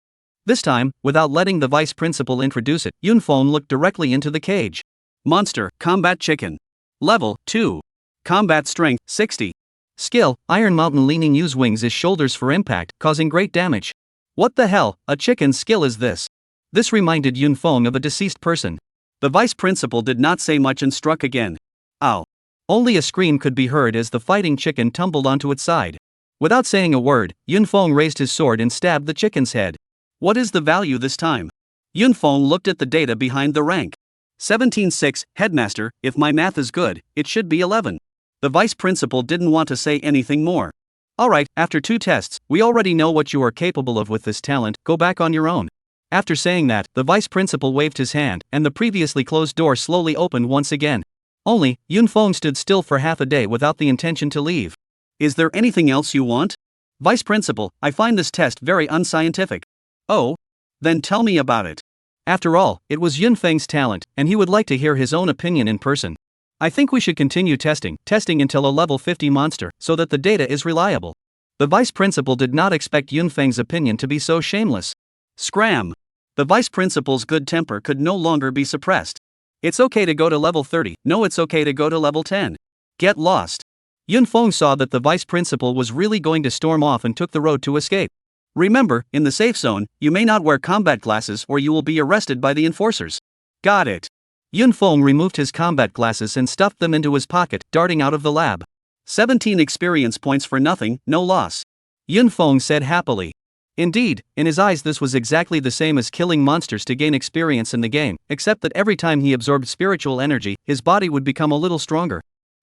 This time, without letting the vice principal introduce it, Yunfeng looked directly into the cage. Monster, Combat Chicken. Level 2. Combat Strength, 60. Skill, Iron Mountain leaning use wings as shoulders for impact, causing great damage. What the hell, a chicken's skill is this? This reminded Yunfeng of a deceased person. The vice principal did not say much and struck again. Ow. Only a scream could be heard as the fighting chicken tumbled onto its side. Without saying a word, Yunfeng raised his sword and stabbed the chicken's head. What is the value this time? Yunfeng looked at the data behind the rank. 17.6, headmaster, if my math is good, it should be 11. The vice principal didn't want to say anything more. Alright, after 2 tests, we already know what you are capable of with this talent, go back on your own. After saying that, the vice principal waved his hand, and the previously closed door slowly opened once again. Only, Yunfeng stood still for half a day without the intention to leave. Is there anything else you want? Vice principal, I find this test very unscientific. Oh? Then tell me about it. After all, it was Yunfeng's talent, and he would like to hear his own opinion in person. I think we should continue testing until a level 50 monster, so that the data is reliable. The vice principal did not expect Yunfeng's opinion to be so shameless. Scram! The vice principal's good temper could no longer be suppressed. It's okay to go to level 30, no, it's okay to go to level 10. Get lost. Yunfeng saw that the vice principal was really going to storm off and took the road to escape. Remember, in the safe zone, you may not wear combat glasses or you will be arrested by the enforcers. Got it. Yunfeng removed his combat glasses and stuffed them into his pocket, darting out of the lab. 17 experience points for nothing, no loss. Yunfeng said happily. Indeed, in his eyes this was exactly the same as killing monsters to gain experience in the game, except that every time he absorbed spiritual energy, his body would become a little stronger.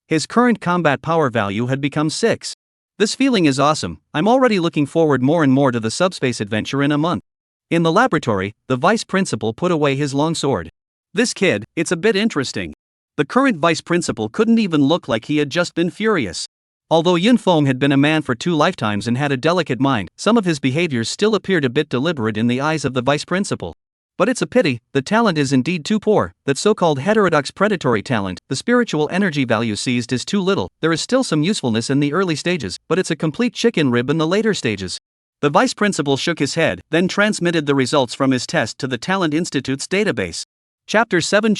His current combat power value had become 6. This feeling is awesome, I'm already looking forward more and more to the subspace adventure in a month. In the laboratory, the vice principal put away his long sword. This kid, it's a bit interesting. The current vice principal couldn't even look like he had just been furious. Although Yunfeng had been a man for 2 lifetimes and had a delicate mind, some of his behaviors still appeared a bit deliberate in the eyes of the vice principal. But it's a pity, the talent is indeed too poor, that so-called heterodox predatory talent, the spiritual energy value seized is too little, there is still some usefulness in the early stages, but it's a complete chicken rib in the later stages. The vice principal shook his head, then transmitted the results from his test to the Talent Institute's database. Chapter 7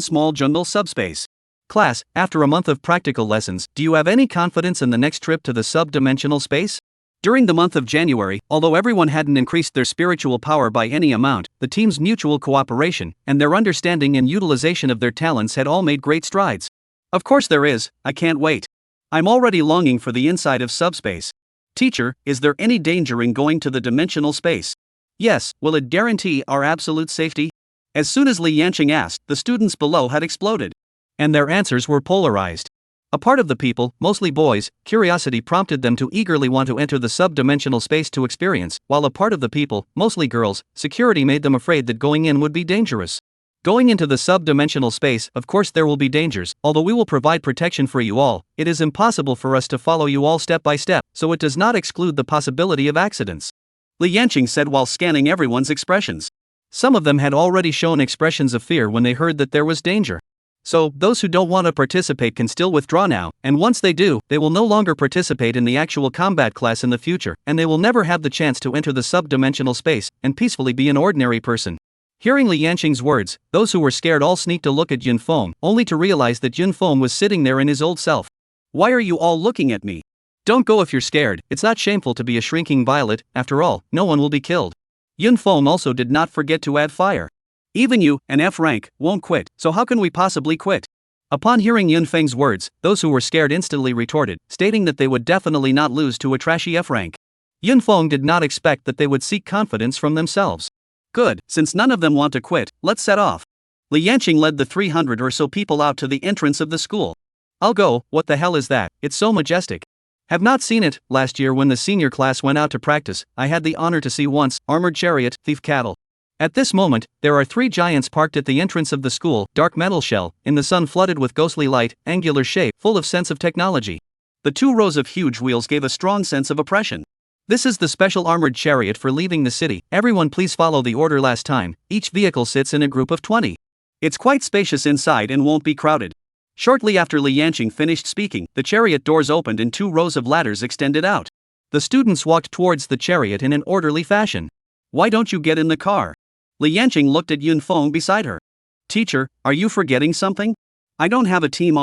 Small Jungle Subspace. Class, after a month of practical lessons, do you have any confidence in the next trip to the sub-dimensional space? During the month of January, although everyone hadn't increased their spiritual power by any amount, the team's mutual cooperation and their understanding and utilization of their talents had all made great strides. Of course there is, I can't wait. I'm already longing for the inside of subspace. Teacher, is there any danger in going to the dimensional space? Yes, will it guarantee our absolute safety? As soon as Li Yanqing asked, the students below had exploded. And their answers were polarized. A part of the people, mostly boys, curiosity prompted them to eagerly want to enter the sub-dimensional space to experience, while a part of the people, mostly girls, security made them afraid that going in would be dangerous. Going into the sub-dimensional space, of course there will be dangers, although we will provide protection for you all, it is impossible for us to follow you all step by step, so it does not exclude the possibility of accidents. Li Yanqing said while scanning everyone's expressions. Some of them had already shown expressions of fear when they heard that there was danger. So, those who don't want to participate can still withdraw now, and once they do, they will no longer participate in the actual combat class in the future, and they will never have the chance to enter the sub-dimensional space and peacefully be an ordinary person. Hearing Li Yanqing's words, those who were scared all sneaked a look at Yunfeng, only to realize that Yunfeng was sitting there in his old self. Why are you all looking at me? Don't go if you're scared, it's not shameful to be a shrinking violet, after all, no one will be killed. Yunfeng also did not forget to add fire. Even you, an F rank, won't quit, so how can we possibly quit? Upon hearing Yunfeng's words, those who were scared instantly retorted, stating that they would definitely not lose to a trashy F rank. Yunfeng did not expect that they would seek confidence from themselves. Good, since none of them want to quit, let's set off. Li Yanqing led the 300 or so people out to the entrance of the school. I'll go, what the hell is that, it's so majestic. Have not seen it. Last year when the senior class went out to practice, I had the honor to see once, armored chariot, thief cattle. At this moment, there are 3 giants parked at the entrance of the school, dark metal shell, in the sun flooded with ghostly light, angular shape, full of sense of technology. The 2 rows of huge wheels gave a strong sense of oppression. This is the special armored chariot for leaving the city, everyone please follow the order last time, each vehicle sits in a group of 20. It's quite spacious inside and won't be crowded. Shortly after Li Yanqing finished speaking, the chariot doors opened and 2 rows of ladders extended out. The students walked towards the chariot in an orderly fashion. Why don't you get in the car? Li Yanqing looked at Yunfeng beside her. Teacher, are you forgetting something? I don't have a team.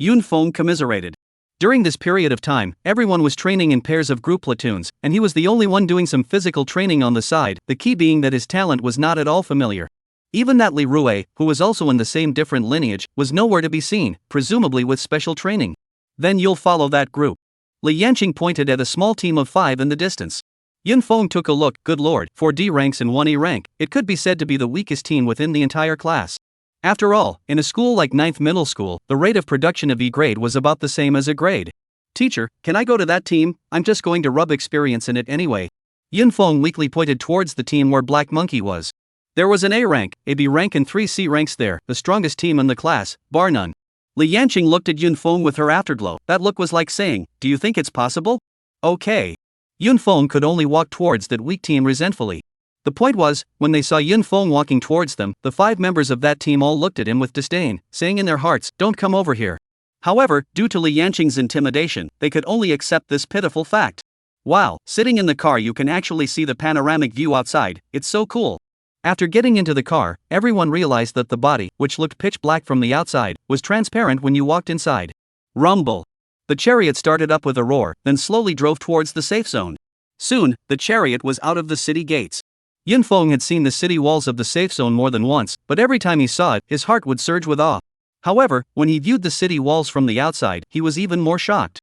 Yunfeng commiserated. During this period of time, everyone was training in pairs of group platoons, and he was the only one doing some physical training on the side, the key being that his talent was not at all familiar. Even that Li Rue, who was also in the same different lineage, was nowhere to be seen, presumably with special training. Then you'll follow that group. Li Yanqing pointed at a small team of 5 in the distance. Yun Feng took a look. Good lord, 4 D ranks and 1 E rank, it could be said to be the weakest team within the entire class. After all, in a school like 9th middle school, the rate of production of E grade was about the same as A grade. Teacher, can I go to that team? I'm just going to rub experience in it anyway. Yun Feng weakly pointed towards the team where Black Monkey was. There was an A rank, a B rank and 3 C ranks there, the strongest team in the class, bar none. Li Yanqing looked at Yun Feng with her afterglow. That look was like saying, do you think it's possible? Okay. Yun Feng could only walk towards that weak team resentfully. The point was, when they saw Yun Feng walking towards them, the 5 members of that team all looked at him with disdain, saying in their hearts, don't come over here. However, due to Li Yanqing's intimidation, they could only accept this pitiful fact. Wow, sitting in the car you can actually see the panoramic view outside, it's so cool. After getting into the car, everyone realized that the body, which looked pitch black from the outside, was transparent when you walked inside. Rumble. The chariot started up with a roar, then slowly drove towards the safe zone. Soon, the chariot was out of the city gates. Yun Feng had seen the city walls of the safe zone more than once, but every time he saw it, his heart would surge with awe. However, when he viewed the city walls from the outside, he was even more shocked.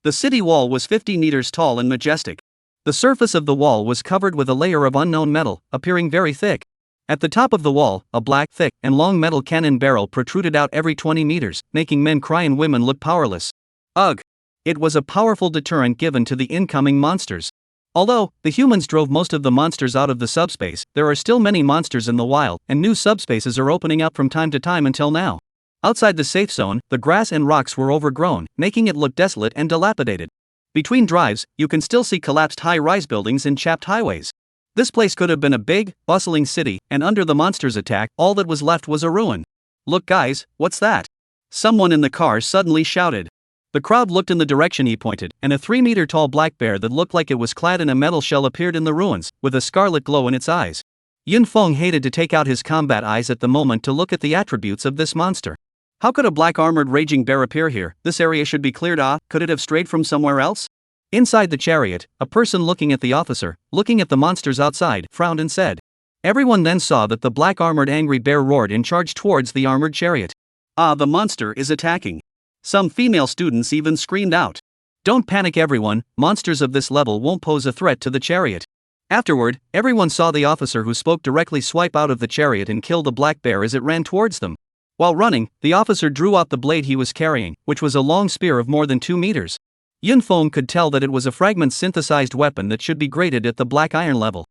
The city wall was 50 meters tall and majestic. The surface of the wall was covered with a layer of unknown metal, appearing very thick. At the top of the wall, a black, thick, and long metal cannon barrel protruded out every 20 meters, making men cry and women look powerless. Ugh! It was a powerful deterrent given to the incoming monsters. Although the humans drove most of the monsters out of the subspace, there are still many monsters in the wild, and new subspaces are opening up from time to time until now. Outside the safe zone, the grass and rocks were overgrown, making it look desolate and dilapidated. Between drives, you can still see collapsed high-rise buildings and chapped highways. This place could have been a big, bustling city, and under the monster's attack, all that was left was a ruin. Look guys, what's that? Someone in the car suddenly shouted. The crowd looked in the direction he pointed, and a 3-meter-tall black bear that looked like it was clad in a metal shell appeared in the ruins, with a scarlet glow in its eyes. Yun Feng hated to take out his combat eyes at the moment to look at the attributes of this monster. How could a black armored raging bear appear here? This area should be cleared off. Could it have strayed from somewhere else? Inside the chariot, a person looking at the officer, looking at the monsters outside, frowned and said. Everyone then saw that the black armored angry bear roared and charged towards the armored chariot. Ah, the monster is attacking. Some female students even screamed out. Don't panic everyone, monsters of this level won't pose a threat to the chariot. Afterward, everyone saw the officer who spoke directly swipe out of the chariot and kill the black bear as it ran towards them. While running, the officer drew out the blade he was carrying, which was a long spear of more than 2 meters. Yun Feng could tell that it was a Fragment synthesized weapon that should be graded at the black iron level.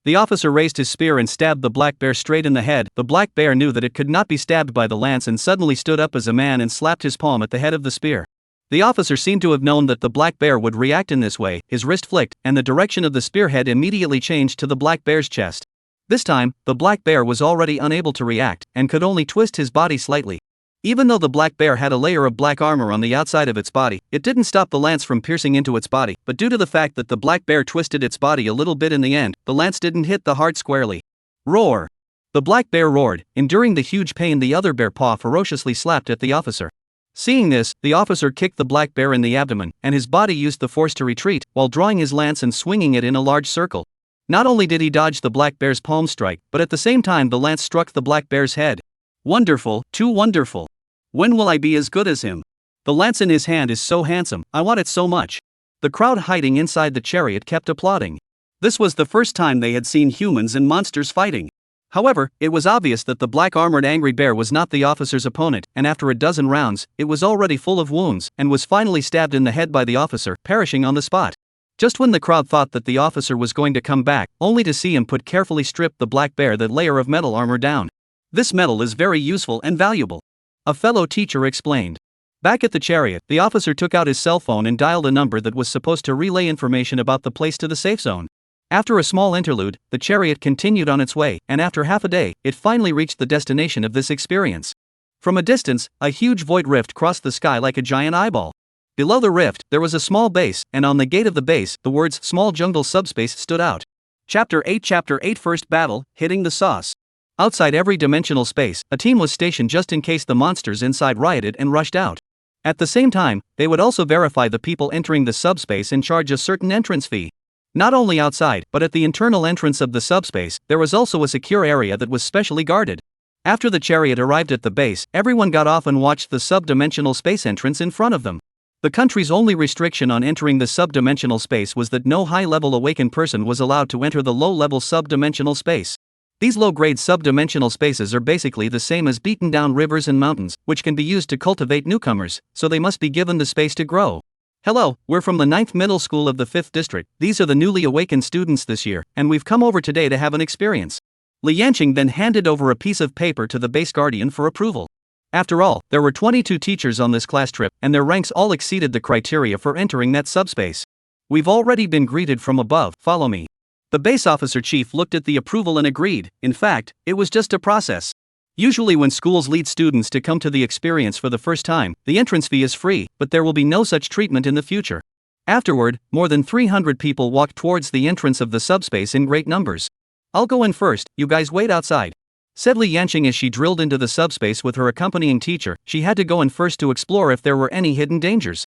The officer raised his spear and stabbed the black bear straight in the head. The black bear knew that it could not be stabbed by the lance and suddenly stood up as a man and slapped his palm at the head of the spear. The officer seemed to have known that the black bear would react in this way. His wrist flicked, and the direction of the spearhead immediately changed to the black bear's chest. This time, the black bear was already unable to react, and could only twist his body slightly. Even though the black bear had a layer of black armor on the outside of its body, it didn't stop the lance from piercing into its body, but due to the fact that the black bear twisted its body a little bit in the end, the lance didn't hit the heart squarely. Roar! The black bear roared, enduring the huge pain. The other bear paw ferociously slapped at the officer. Seeing this, the officer kicked the black bear in the abdomen, and his body used the force to retreat, while drawing his lance and swinging it in a large circle. Not only did he dodge the black bear's palm strike, but at the same time the lance struck the black bear's head. Wonderful, too wonderful. When will I be as good as him? The lance in his hand is so handsome, I want it so much. The crowd hiding inside the chariot kept applauding. This was the first time they had seen humans and monsters fighting. However, it was obvious that the black armored angry bear was not the officer's opponent, and after a dozen rounds, it was already full of wounds, and was finally stabbed in the head by the officer, perishing on the spot. Just when the crowd thought that the officer was going to come back, only to see him put carefully strip the black bear that layer of metal armor down. This metal is very useful and valuable. A fellow teacher explained. Back at the chariot, the officer took out his cell phone and dialed a number that was supposed to relay information about the place to the safe zone. After a small interlude, the chariot continued on its way, and after half a day, it finally reached the destination of this experience. From a distance, a huge void rift crossed the sky like a giant eyeball. Below the rift, there was a small base, and on the gate of the base, the words "Small Jungle Subspace" stood out. Chapter 8 First Battle, Hitting the Sauce. Outside every dimensional space, a team was stationed just in case the monsters inside rioted and rushed out. At the same time, they would also verify the people entering the subspace and charge a certain entrance fee. Not only outside, but at the internal entrance of the subspace, there was also a secure area that was specially guarded. After the chariot arrived at the base, everyone got off and watched the subdimensional space entrance in front of them. The country's only restriction on entering the subdimensional space was that no high-level awakened person was allowed to enter the low-level subdimensional space. These low-grade subdimensional spaces are basically the same as beaten-down rivers and mountains, which can be used to cultivate newcomers, so they must be given the space to grow. Hello, we're from the 9th Middle School of the 5th District. These are the newly awakened students this year, and we've come over today to have an experience. Li Yanqing then handed over a piece of paper to the base guardian for approval. After all, there were 22 teachers on this class trip, and their ranks all exceeded the criteria for entering that subspace. We've already been greeted from above, follow me. The base officer chief looked at the approval and agreed. In fact, it was just a process. Usually when schools lead students to come to the experience for the first time, the entrance fee is free, but there will be no such treatment in the future. Afterward, more than 300 people walked towards the entrance of the subspace in great numbers. I'll go in first, you guys wait outside, said Li Yanqing as she drilled into the subspace with her accompanying teacher. She had to go in first to explore if there were any hidden dangers.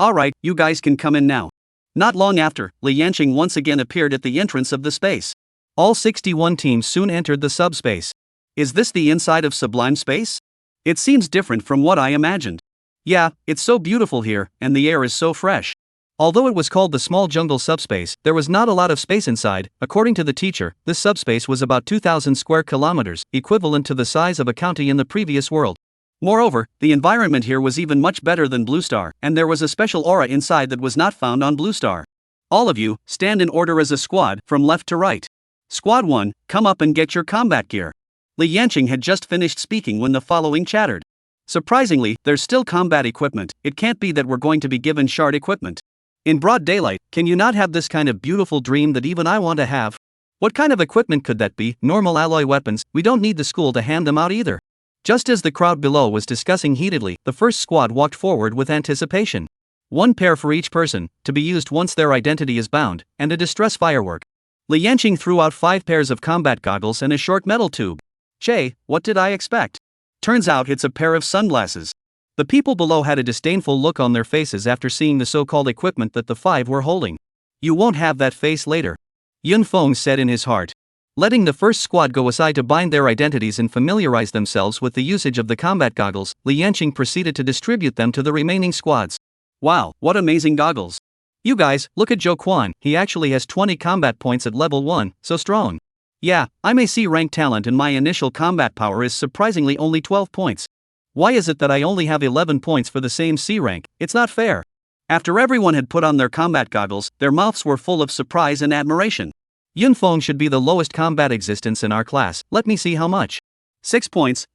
Alright, you guys can come in now. Not long after, Li Yanqing once again appeared at the entrance of the space. All 61 teams soon entered the subspace. Is this the inside of Sublime Space? It seems different from what I imagined. Yeah, it's so beautiful here, and the air is so fresh. Although it was called the Small Jungle Subspace, there was not a lot of space inside. According to the teacher, this subspace was about 2,000 square kilometers, equivalent to the size of a county in the previous world. Moreover, the environment here was even much better than Blue Star, and there was a special aura inside that was not found on Blue Star. All of you, stand in order as a squad, from left to right. Squad 1, come up and get your combat gear. Li Yanqing had just finished speaking when the following chattered. Surprisingly, there's still combat equipment. It can't be that we're going to be given shard equipment. In broad daylight, can you not have this kind of beautiful dream that even I want to have? What kind of equipment could that be? Normal alloy weapons? We don't need the school to hand them out either. Just as the crowd below was discussing heatedly, the first squad walked forward with anticipation. 1 pair for each person, to be used once their identity is bound, and a distress firework. Li Yanqing threw out 5 pairs of combat goggles and a short metal tube. Che, what did I expect? Turns out it's a pair of sunglasses. The people below had a disdainful look on their faces after seeing the so-called equipment that the 5 were holding. You won't have that face later, Yun Feng said in his heart. Letting the first squad go aside to bind their identities and familiarize themselves with the usage of the combat goggles, Li Yanqing proceeded to distribute them to the remaining squads. Wow, what amazing goggles. You guys, look at Zhou Quan, he actually has 20 combat points at level 1, so strong. Yeah, I'm a C-rank talent and my initial combat power is surprisingly only 12 points. Why is it that I only have 11 points for the same C-rank? It's not fair. After everyone had put on their combat goggles, their mouths were full of surprise and admiration. Yun Feng should be the lowest combat existence in our class, let me see how much. 6 points,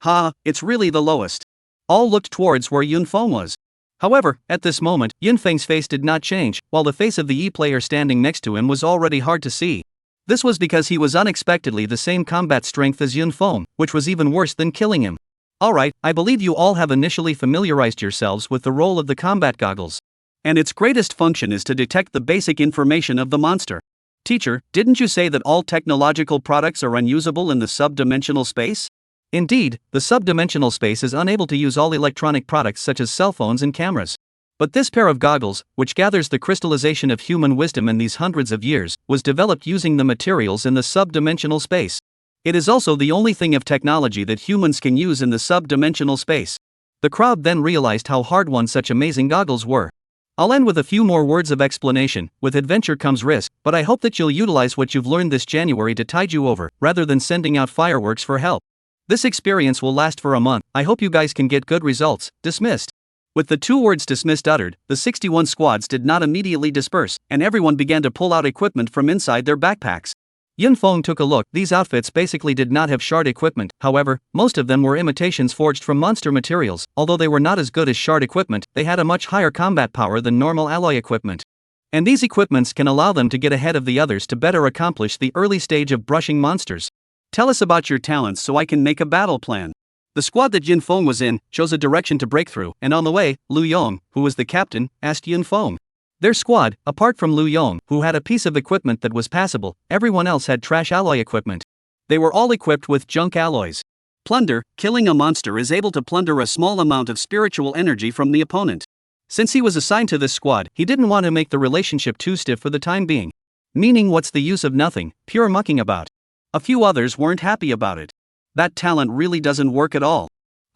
it's really the lowest. All looked towards where Yun Feng was. However, at this moment, Yun Feng's face did not change, while the face of the E-player standing next to him was already hard to see. This was because he was unexpectedly the same combat strength as Yun Feng, which was even worse than killing him. Alright, I believe you all have initially familiarized yourselves with the role of the combat goggles. And its greatest function is to detect the basic information of the monster. Teacher, didn't you say that all technological products are unusable in the subdimensional space? Indeed, the subdimensional space is unable to use all electronic products such as cell phones and cameras. But this pair of goggles, which gathers the crystallization of human wisdom in these hundreds of years, was developed using the materials in the subdimensional space. It is also the only thing of technology that humans can use in the subdimensional space. The crowd then realized how hard-won such amazing goggles were. I'll end with a few more words of explanation. With adventure comes risk, but I hope that you'll utilize what you've learned this January to tide you over, rather than sending out fireworks for help. This experience will last for a month. I hope you guys can get good results. Dismissed. With the 2 words dismissed uttered, the 61 squads did not immediately disperse, and everyone began to pull out equipment from inside their backpacks. Yun Feng took a look. These outfits basically did not have shard equipment, however, most of them were imitations forged from monster materials. Although they were not as good as shard equipment, they had a much higher combat power than normal alloy equipment. And these equipments can allow them to get ahead of the others to better accomplish the early stage of brushing monsters. Tell us about your talents so I can make a battle plan. The squad that Yun Feng was in chose a direction to break through, and on the way, Lu Yong, who was the captain, asked Yun Feng. Their squad, apart from Lu Yong, who had a piece of equipment that was passable, everyone else had trash alloy equipment. They were all equipped with junk alloys. Plunder, killing a monster is able to plunder a small amount of spiritual energy from the opponent. Since he was assigned to this squad, he didn't want to make the relationship too stiff for the time being. Meaning, what's the use of nothing, pure mucking about? A few others weren't happy about it. That talent really doesn't work at all.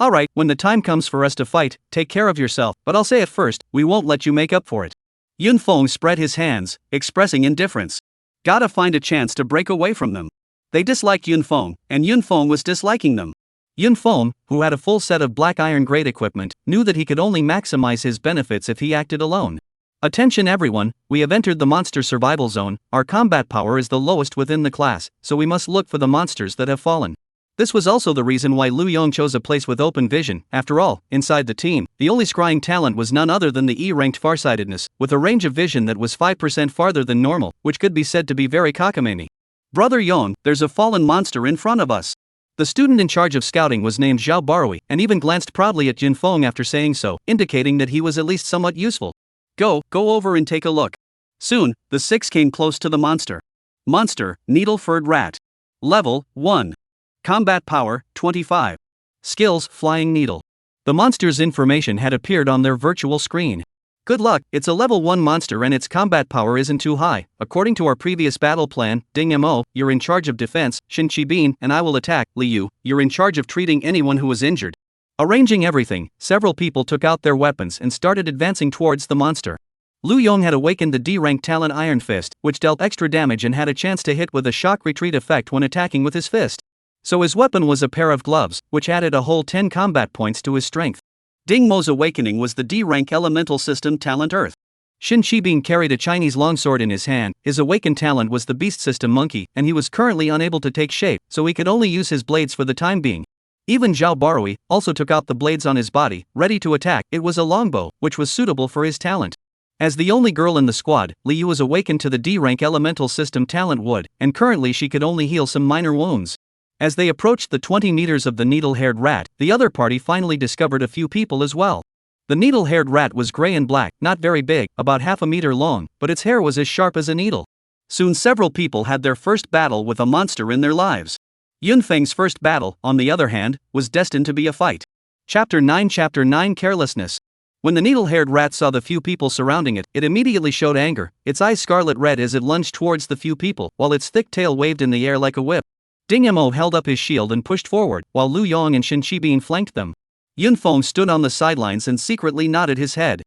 Alright, when the time comes for us to fight, take care of yourself, but I'll say it first, we won't let you make up for it. Yunfeng spread his hands, expressing indifference. Gotta find a chance to break away from them. They disliked Yunfeng, and Yunfeng was disliking them. Yunfeng, who had a full set of black iron grade equipment, knew that he could only maximize his benefits if he acted alone. Attention everyone, we have entered the monster survival zone, our combat power is the lowest within the class, so we must look for the monsters that have fallen. This was also the reason why Lu Yong chose a place with open vision. After all, inside the team, the only scrying talent was none other than the E-ranked farsightedness, with a range of vision that was 5% farther than normal, which could be said to be very cockamamie. Brother Yong, there's a fallen monster in front of us. The student in charge of scouting was named Zhao Barui, and even glanced proudly at Yunfeng after saying so, indicating that he was at least somewhat useful. Go over and take a look. Soon, the six came close to the monster. Monster, needle-furred rat. Level 1. Combat power, 25. Skills, flying needle. The monster's information had appeared on their virtual screen. Good luck, it's a level 1 monster and its combat power isn't too high. According to our previous battle plan, Ding Mo, you're in charge of defense, Shin Qibin and I will attack, Liu, you're in charge of treating anyone who was injured. Arranging everything, several people took out their weapons and started advancing towards the monster. Lu Yong had awakened the D-rank talent Iron Fist, which dealt extra damage and had a chance to hit with a shock retreat effect when attacking with his fist. So his weapon was a pair of gloves, which added a whole 10 combat points to his strength. Ding Mo's awakening was the D-rank elemental system talent Earth. Shin Qibin carried a Chinese longsword in his hand, his awakened talent was the beast system Monkey, and he was currently unable to take shape, so he could only use his blades for the time being. Even Zhao Barui also took out the blades on his body, ready to attack. It was a longbow, which was suitable for his talent. As the only girl in the squad, Liu was awakened to the D-rank elemental system talent Wood, and currently she could only heal some minor wounds. As they approached the 20 meters of the needle-haired rat, the other party finally discovered a few people as well. The needle-haired rat was gray and black, not very big, about half a meter long, but its hair was as sharp as a needle. Soon several people had their first battle with a monster in their lives. Yunfeng's first battle, on the other hand, was destined to be a fight. Chapter 9 Carelessness. When the needle-haired rat saw the few people surrounding it, it immediately showed anger, its eyes scarlet red as it lunged towards the few people, while its thick tail waved in the air like a whip. Ding Mo held up his shield and pushed forward, while Lu Yong and Shin Qibin flanked them. Yunfeng stood on the sidelines and secretly nodded his head.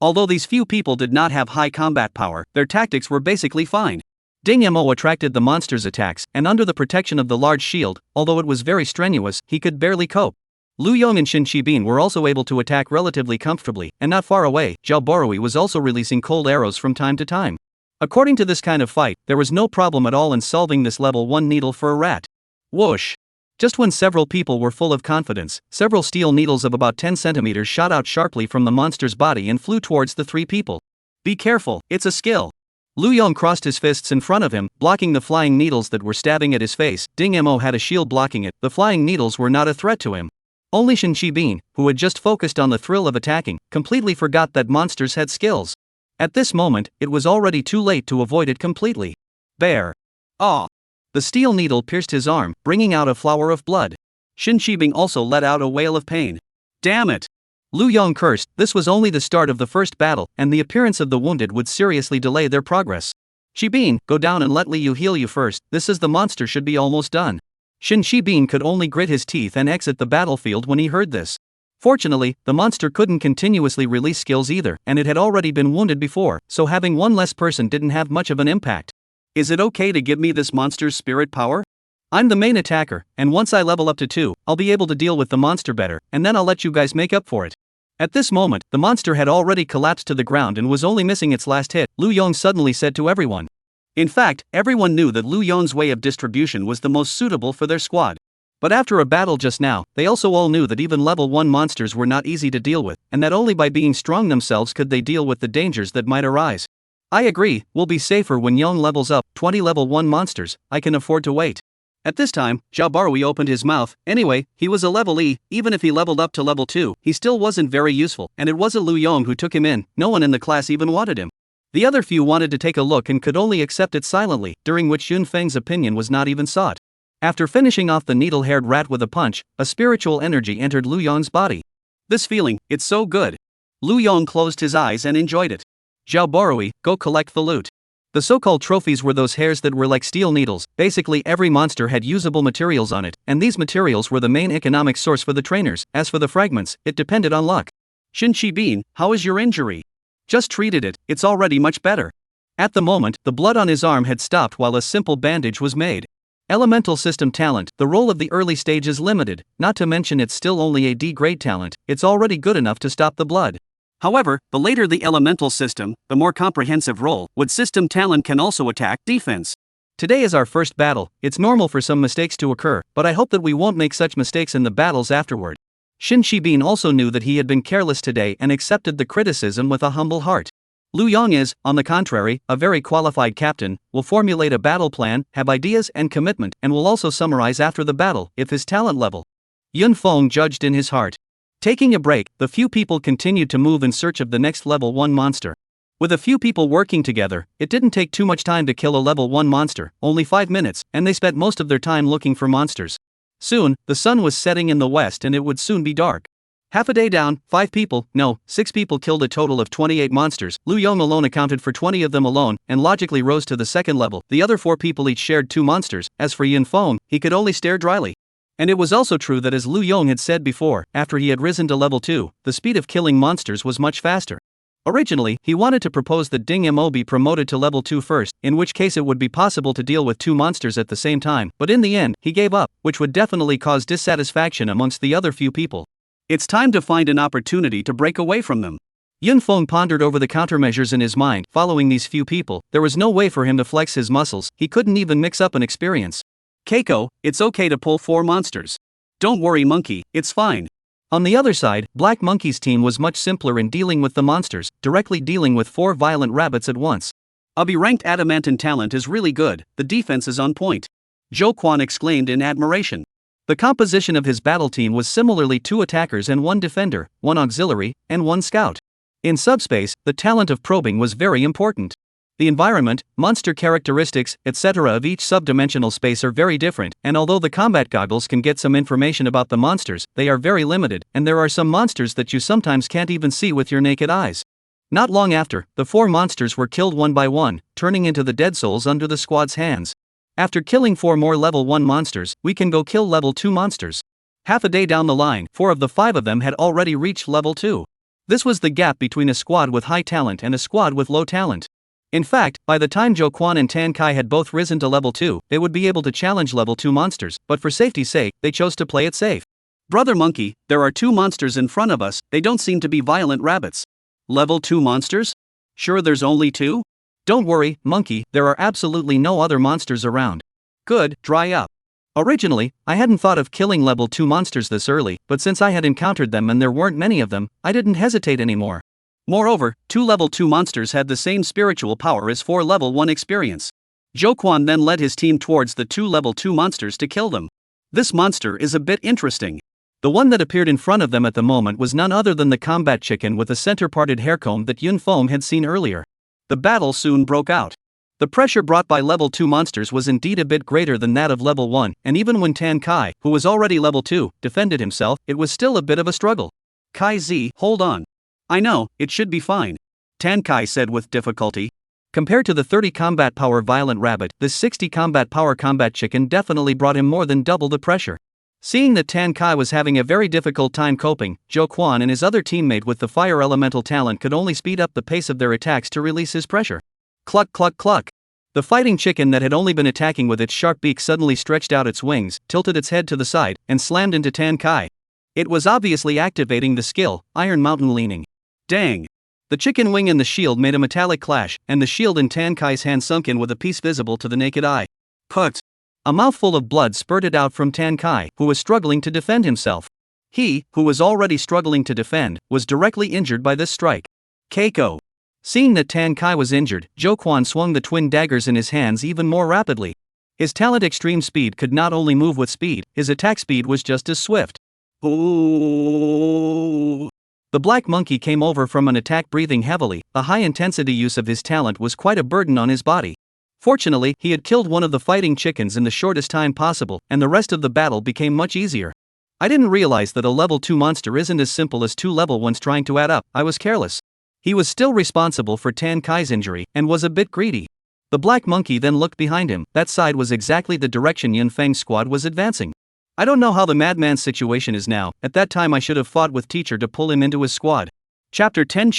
Although these few people did not have high combat power, their tactics were basically fine. Ding Mo attracted the monster's attacks, and under the protection of the large shield, although it was very strenuous, he could barely cope. Lu Yong and Shin Qibin were also able to attack relatively comfortably, and not far away, Zhao Barui was also releasing cold arrows from time to time. According to this kind of fight, there was no problem at all in solving this level 1 needle for a rat. Whoosh! Just when several people were full of confidence, several steel needles of about 10 centimeters shot out sharply from the monster's body and flew towards the three people. Be careful, it's a skill. Lu Yong crossed his fists in front of him, blocking the flying needles that were stabbing at his face. Ding Mo had a shield blocking it. The flying needles were not a threat to him. Only Shin Qibin, who had just focused on the thrill of attacking, completely forgot that monsters had skills. At this moment, it was already too late to avoid it completely. Bear. Ah! The steel needle pierced his arm, bringing out a flower of blood. Shin Qibin also let out a wail of pain. Damn it! Lu Yong cursed. This was only the start of the first battle, and the appearance of the wounded would seriously delay their progress. Qibin, go down and let Liu heal you first, this is the monster should be almost done. Shin Qibin could only grit his teeth and exit the battlefield when he heard this. Fortunately, the monster couldn't continuously release skills either, and it had already been wounded before, so having one less person didn't have much of an impact. Is it okay to give me this monster's spirit power? I'm the main attacker, and once I level up to 2, I'll be able to deal with the monster better, and then I'll let you guys make up for it. At this moment, the monster had already collapsed to the ground and was only missing its last hit, Lu Yong suddenly said to everyone. In fact, everyone knew that Lu Yong's way of distribution was the most suitable for their squad. But after a battle just now, they also all knew that even level 1 monsters were not easy to deal with, and that only by being strong themselves could they deal with the dangers that might arise. I agree, we'll be safer when Yong levels up. 20 level 1 monsters, I can afford to wait. At this time, Zhao Barui opened his mouth. Anyway, he was a level E, even if he leveled up to level 2, he still wasn't very useful, and it was a Lu Yong who took him in. No one in the class even wanted him. The other few wanted to take a look and could only accept it silently, during which Yunfeng's opinion was not even sought. After finishing off the needle-haired rat with a punch, a spiritual energy entered Lu Yong's body. This feeling, it's so good. Lu Yong closed his eyes and enjoyed it. Zhao Barui, go collect the loot. The so-called trophies were those hairs that were like steel needles. Basically every monster had usable materials on it, and these materials were the main economic source for the trainers. As for the fragments, it depended on luck. Shin-Chi-Bin, how is your injury? Just treated it, it's already much better. At the moment, the blood on his arm had stopped while a simple bandage was made. Elemental system talent, the role of the early stage is limited, not to mention it's still only a D-grade talent, it's already good enough to stop the blood. However, the later the elemental system, the more comprehensive role. Wood system talent can also attack defense. Today is our first battle, it's normal for some mistakes to occur, but I hope that we won't make such mistakes in the battles afterward. Shin-Chi-Bin also knew that he had been careless today and accepted the criticism with a humble heart. Lu Yong is, on the contrary, a very qualified captain, will formulate a battle plan, have ideas and commitment, and will also summarize after the battle, if his talent level. Yun Feng judged in his heart. Taking a break, the few people continued to move in search of the next level 1 monster. With a few people working together, it didn't take too much time to kill a level 1 monster, only 5 minutes, and they spent most of their time looking for monsters. Soon, the sun was setting in the west and it would soon be dark. Half a day down, 6 people killed a total of 28 monsters. Lu Yong alone accounted for 20 of them alone, and logically rose to the second level. The other 4 people each shared 2 monsters. As for Yun Feng, he could only stare dryly. And it was also true that, as Lu Yong had said before, after he had risen to level 2, the speed of killing monsters was much faster. Originally, he wanted to propose that Ding Mo be promoted to level 2 first, in which case it would be possible to deal with 2 monsters at the same time, but in the end, he gave up, which would definitely cause dissatisfaction amongst the other few people. It's time to find an opportunity to break away from them. Yun Feng pondered over the countermeasures in his mind. Following these few people, there was no way for him to flex his muscles, he couldn't even mix up an experience. Keiko, it's okay to pull 4 monsters. Don't worry monkey, it's fine. On the other side, Black Monkey's team was much simpler in dealing with the monsters, directly dealing with 4 violent rabbits at once. A B-ranked adamantine talent is really good, the defense is on point. Zhou Quan exclaimed in admiration. The composition of his battle team was similarly 2 attackers and 1 defender, 1 auxiliary, and 1 scout. In subspace, the talent of probing was very important. The environment, monster characteristics, etc. of each subdimensional space are very different, and although the combat goggles can get some information about the monsters, they are very limited, and there are some monsters that you sometimes can't even see with your naked eyes. Not long after, the 4 monsters were killed one by one, turning into the dead souls under the squad's hands. After killing 4 more level 1 monsters, we can go kill level 2 monsters. Half a day down the line, 4 of the 5 of them had already reached level 2. This was the gap between a squad with high talent and a squad with low talent. In fact, by the time Zhou Quan and Tan Kai had both risen to level 2, they would be able to challenge level 2 monsters, but for safety's sake, they chose to play it safe. Brother Monkey, there are 2 monsters in front of us, they don't seem to be violent rabbits. Level 2 monsters? Sure there's only 2? Don't worry, Monkey, there are absolutely no other monsters around. Good, dry up. Originally, I hadn't thought of killing level 2 monsters this early, but since I had encountered them and there weren't many of them, I didn't hesitate anymore. Moreover, 2 level 2 monsters had the same spiritual power as 4 level 1 experience. Zhou Quan then led his team towards the 2 level 2 monsters to kill them. This monster is a bit interesting. The one that appeared in front of them at the moment was none other than the combat chicken with a center-parted haircomb that Yun Feng had seen earlier. The battle soon broke out. The pressure brought by level 2 monsters was indeed a bit greater than that of level 1, and even when Tan Kai, who was already level 2, defended himself, it was still a bit of a struggle. Kai Z, hold on. I know, it should be fine. Tan Kai said with difficulty. Compared to the 30 combat power violent rabbit, this 60 combat power combat chicken definitely brought him more than double the pressure. Seeing that Tan Kai was having a very difficult time coping, Zhou Quan and his other teammate with the fire elemental talent could only speed up the pace of their attacks to release his pressure. Cluck cluck cluck. The fighting chicken that had only been attacking with its sharp beak suddenly stretched out its wings, tilted its head to the side, and slammed into Tan Kai. It was obviously activating the skill, Iron Mountain Leaning. Dang! The chicken wing and the shield made a metallic clash, and the shield in Tan Kai's hand sunk in with a piece visible to the naked eye. Put! A mouthful of blood spurted out from Tan Kai, who was struggling to defend himself. He, who was already struggling to defend, was directly injured by this strike. Keiko! Seeing that Tan Kai was injured, Zhou Quan swung the twin daggers in his hands even more rapidly. His talent Extreme Speed could not only move with speed, his attack speed was just as swift. Ooh. The Black Monkey came over from an attack breathing heavily. The high-intensity use of his talent was quite a burden on his body. Fortunately, he had killed one of the fighting chickens in the shortest time possible, and the rest of the battle became much easier. I didn't realize that a level 2 monster isn't as simple as 2 level 1s trying to add up. I was careless. He was still responsible for Tan Kai's injury, and was a bit greedy. The black monkey then looked behind him. That side was exactly the direction Yun Feng's squad was advancing. I don't know how the madman's situation is now. At that time I should have fought with teacher to pull him into his squad. Chapter 10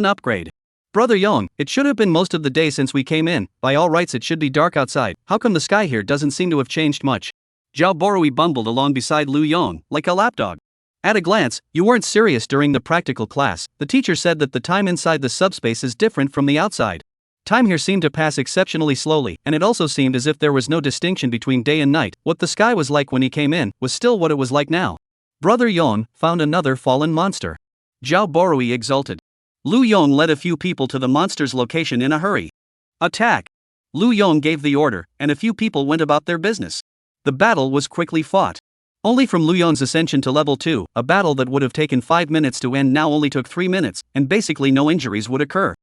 Upgrade. Brother Yong, it should have been most of the day since we came in. By all rights it should be dark outside. How come the sky here doesn't seem to have changed much? Zhao Borui bumbled along beside Lu Yong, like a lapdog. At a glance, you weren't serious during the practical class. The teacher said that the time inside the subspace is different from the outside. Time here seemed to pass exceptionally slowly, and it also seemed as if there was no distinction between day and night. What the sky was like when he came in was still what it was like now. Brother Yong found another fallen monster. Zhao Borui exulted. Lu Yong led a few people to the monster's location in a hurry. Attack! Lu Yong gave the order, and a few people went about their business. The battle was quickly fought. Only from Lu Yong's ascension to level 2, a battle that would have taken 5 minutes to end now only took 3 minutes, and basically no injuries would occur.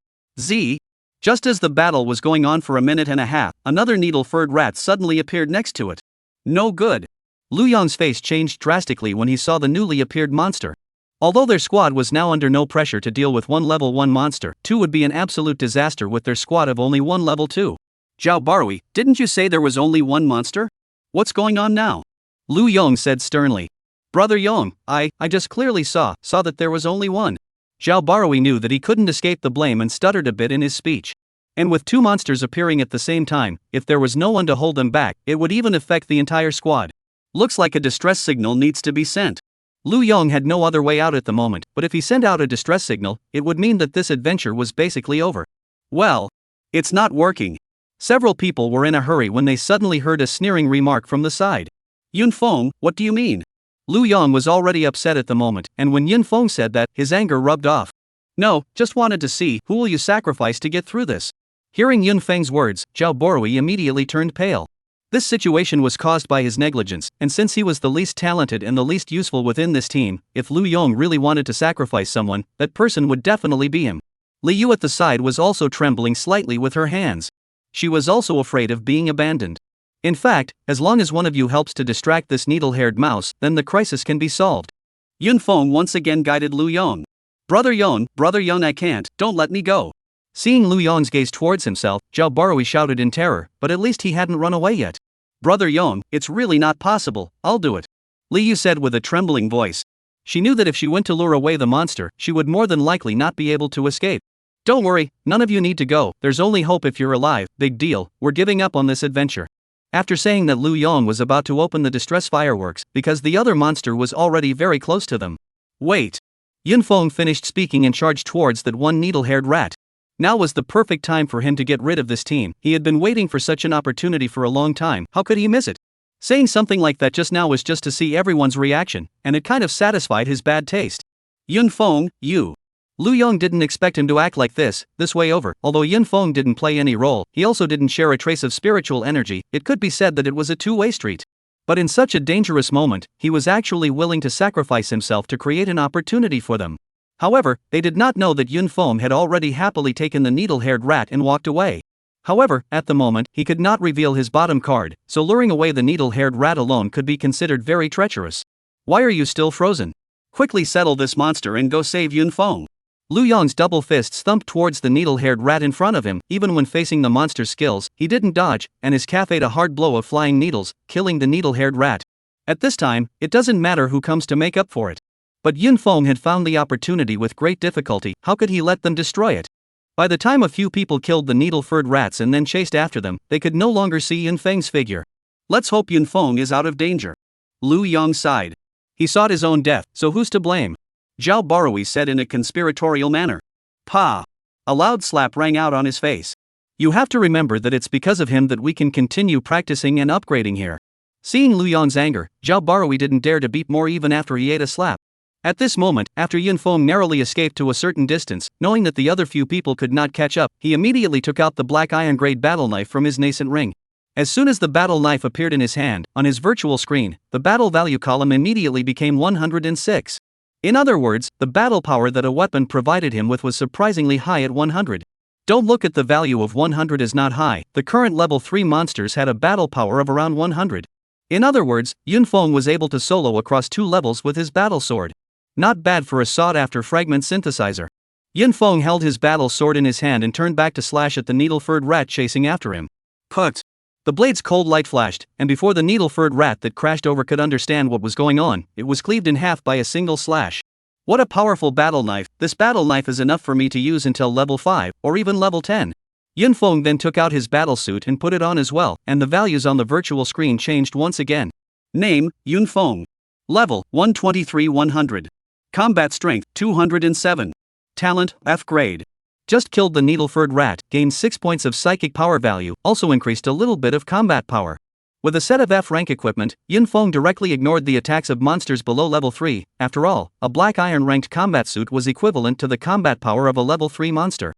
Just as the battle was going on for a minute and a half, another needle-furred rat suddenly appeared next to it. No good. Lu Yong's face changed drastically when he saw the newly appeared monster. Although their squad was now under no pressure to deal with one level 1 monster, 2 would be an absolute disaster with their squad of only one level 2. Zhao Borui, didn't you say there was only one monster? What's going on now? Lu Yong said sternly. Brother Yong, I just clearly saw that there was only one. Zhao Borui knew that he couldn't escape the blame and stuttered a bit in his speech. And with 2 monsters appearing at the same time, if there was no one to hold them back, it would even affect the entire squad. Looks like a distress signal needs to be sent. Lu Yong had no other way out at the moment, but if he sent out a distress signal, it would mean that this adventure was basically over. Well, it's not working. Several people were in a hurry when they suddenly heard a sneering remark from the side. Yun Feng, what do you mean? Lu Yong was already upset at the moment, and when Yun Feng said that, his anger rubbed off. No, just wanted to see, who will you sacrifice to get through this? Hearing Yun Feng's words, Zhao Borui immediately turned pale. This situation was caused by his negligence, and since he was the least talented and the least useful within this team, if Lu Yong really wanted to sacrifice someone, that person would definitely be him. Li Yu at the side was also trembling slightly with her hands. She was also afraid of being abandoned. In fact, as long as one of you helps to distract this needle-haired mouse, then the crisis can be solved. Yun Feng once again guided Lu Yong. Brother Yong, I can't, don't let me go. Seeing Lu Yong's gaze towards himself, Zhao Borui shouted in terror, but at least he hadn't run away yet. Brother Yong, it's really not possible, I'll do it. Li Yu said with a trembling voice. She knew that if she went to lure away the monster, she would more than likely not be able to escape. Don't worry, none of you need to go, there's only hope if you're alive, big deal, we're giving up on this adventure. After saying that, Lu Yong was about to open the distress fireworks, because the other monster was already very close to them. Wait. Yun Feng finished speaking and charged towards that one needle-haired rat. Now was the perfect time for him to get rid of this team. He had been waiting for such an opportunity for a long time. How could he miss it? Saying something like that just now was just to see everyone's reaction, and it kind of satisfied his bad taste. Yun Feng, you. Lu Yong didn't expect him to act like this way over. Although Yun Feng didn't play any role, he also didn't share a trace of spiritual energy. It could be said that it was a two-way street. But in such a dangerous moment, he was actually willing to sacrifice himself to create an opportunity for them. However, they did not know that Yun Feng had already happily taken the needle-haired rat and walked away. However, at the moment, he could not reveal his bottom card, so luring away the needle-haired rat alone could be considered very treacherous. Why are you still frozen? Quickly settle this monster and go save Yun Feng. Lu Yong's double fists thumped towards the needle-haired rat in front of him. Even when facing the monster's skills, he didn't dodge, and his calf ate a hard blow of flying needles, killing the needle-haired rat. At this time, it doesn't matter who comes to make up for it. But Yun Feng had found the opportunity with great difficulty. How could he let them destroy it? By the time a few people killed the needle-furred rats and then chased after them, they could no longer see Yun Feng's figure. Let's hope Yun Feng is out of danger. Lu Yong sighed. He sought his own death, so who's to blame? Zhao Borui said in a conspiratorial manner. Pa! A loud slap rang out on his face. You have to remember that it's because of him that we can continue practicing and upgrading here. Seeing Lu Yong's anger, Zhao Borui didn't dare to beat more even after he ate a slap. At this moment, after Yun Feng narrowly escaped to a certain distance, knowing that the other few people could not catch up, he immediately took out the black iron-grade battle knife from his nascent ring. As soon as the battle knife appeared in his hand, on his virtual screen, the battle value column immediately became 106. In other words, the battle power that a weapon provided him with was surprisingly high at 100. Don't look at the value of 100 as not high. The current level 3 monsters had a battle power of around 100. In other words, Yun Feng was able to solo across 2 levels with his battle sword. Not bad for a sought-after fragment synthesizer. Yunfeng held his battle sword in his hand and turned back to slash at the needle-furred rat chasing after him. Put! The blade's cold light flashed, and before the needle-furred rat that crashed over could understand what was going on, it was cleaved in half by a single slash. What a powerful battle knife! This battle knife is enough for me to use until level 5, or even level 10. Yunfeng then took out his battle suit and put it on as well, and the values on the virtual screen changed once again. Name, Yunfeng. Level, 123-100. Combat strength, 207. Talent, F grade. Just killed the needle-furred rat, gained 6 points of psychic power value, also increased a little bit of combat power. With a set of F rank equipment, Yunfeng directly ignored the attacks of monsters below level 3, after all, a black iron ranked combat suit was equivalent to the combat power of a level 3 monster.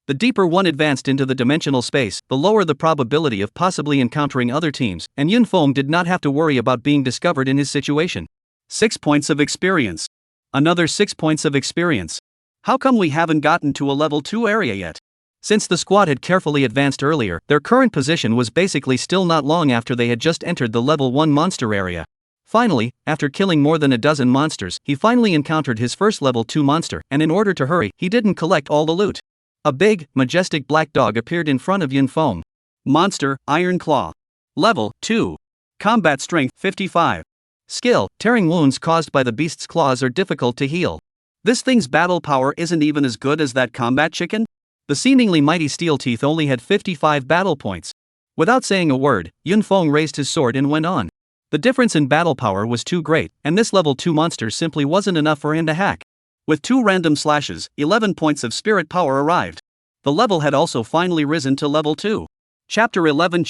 The deeper one advanced into the dimensional space, the lower the probability of possibly encountering other teams, and Yunfeng did not have to worry about being discovered in his situation. 6 points of experience. Another 6 points of experience. How come we haven't gotten to a level 2 area yet? Since the squad had carefully advanced earlier, their current position was basically still not long after they had just entered the level 1 monster area. Finally, after killing more than a dozen monsters, he finally encountered his first level 2 monster, and in order to hurry, he didn't collect all the loot. A big, majestic black dog appeared in front of Yunfeng. Monster, Iron Claw. Level 2. Combat strength, 55. Skill, tearing wounds caused by the beast's claws are difficult to heal. This thing's battle power isn't even as good as that combat chicken? The seemingly mighty steel teeth only had 55 battle points. Without saying a word, Yunfeng raised his sword and went on. The difference in battle power was too great, and this level 2 monster simply wasn't enough for him to hack. With 2 random slashes, 11 points of spirit power arrived. The level had also finally risen to level 2. Chapter 11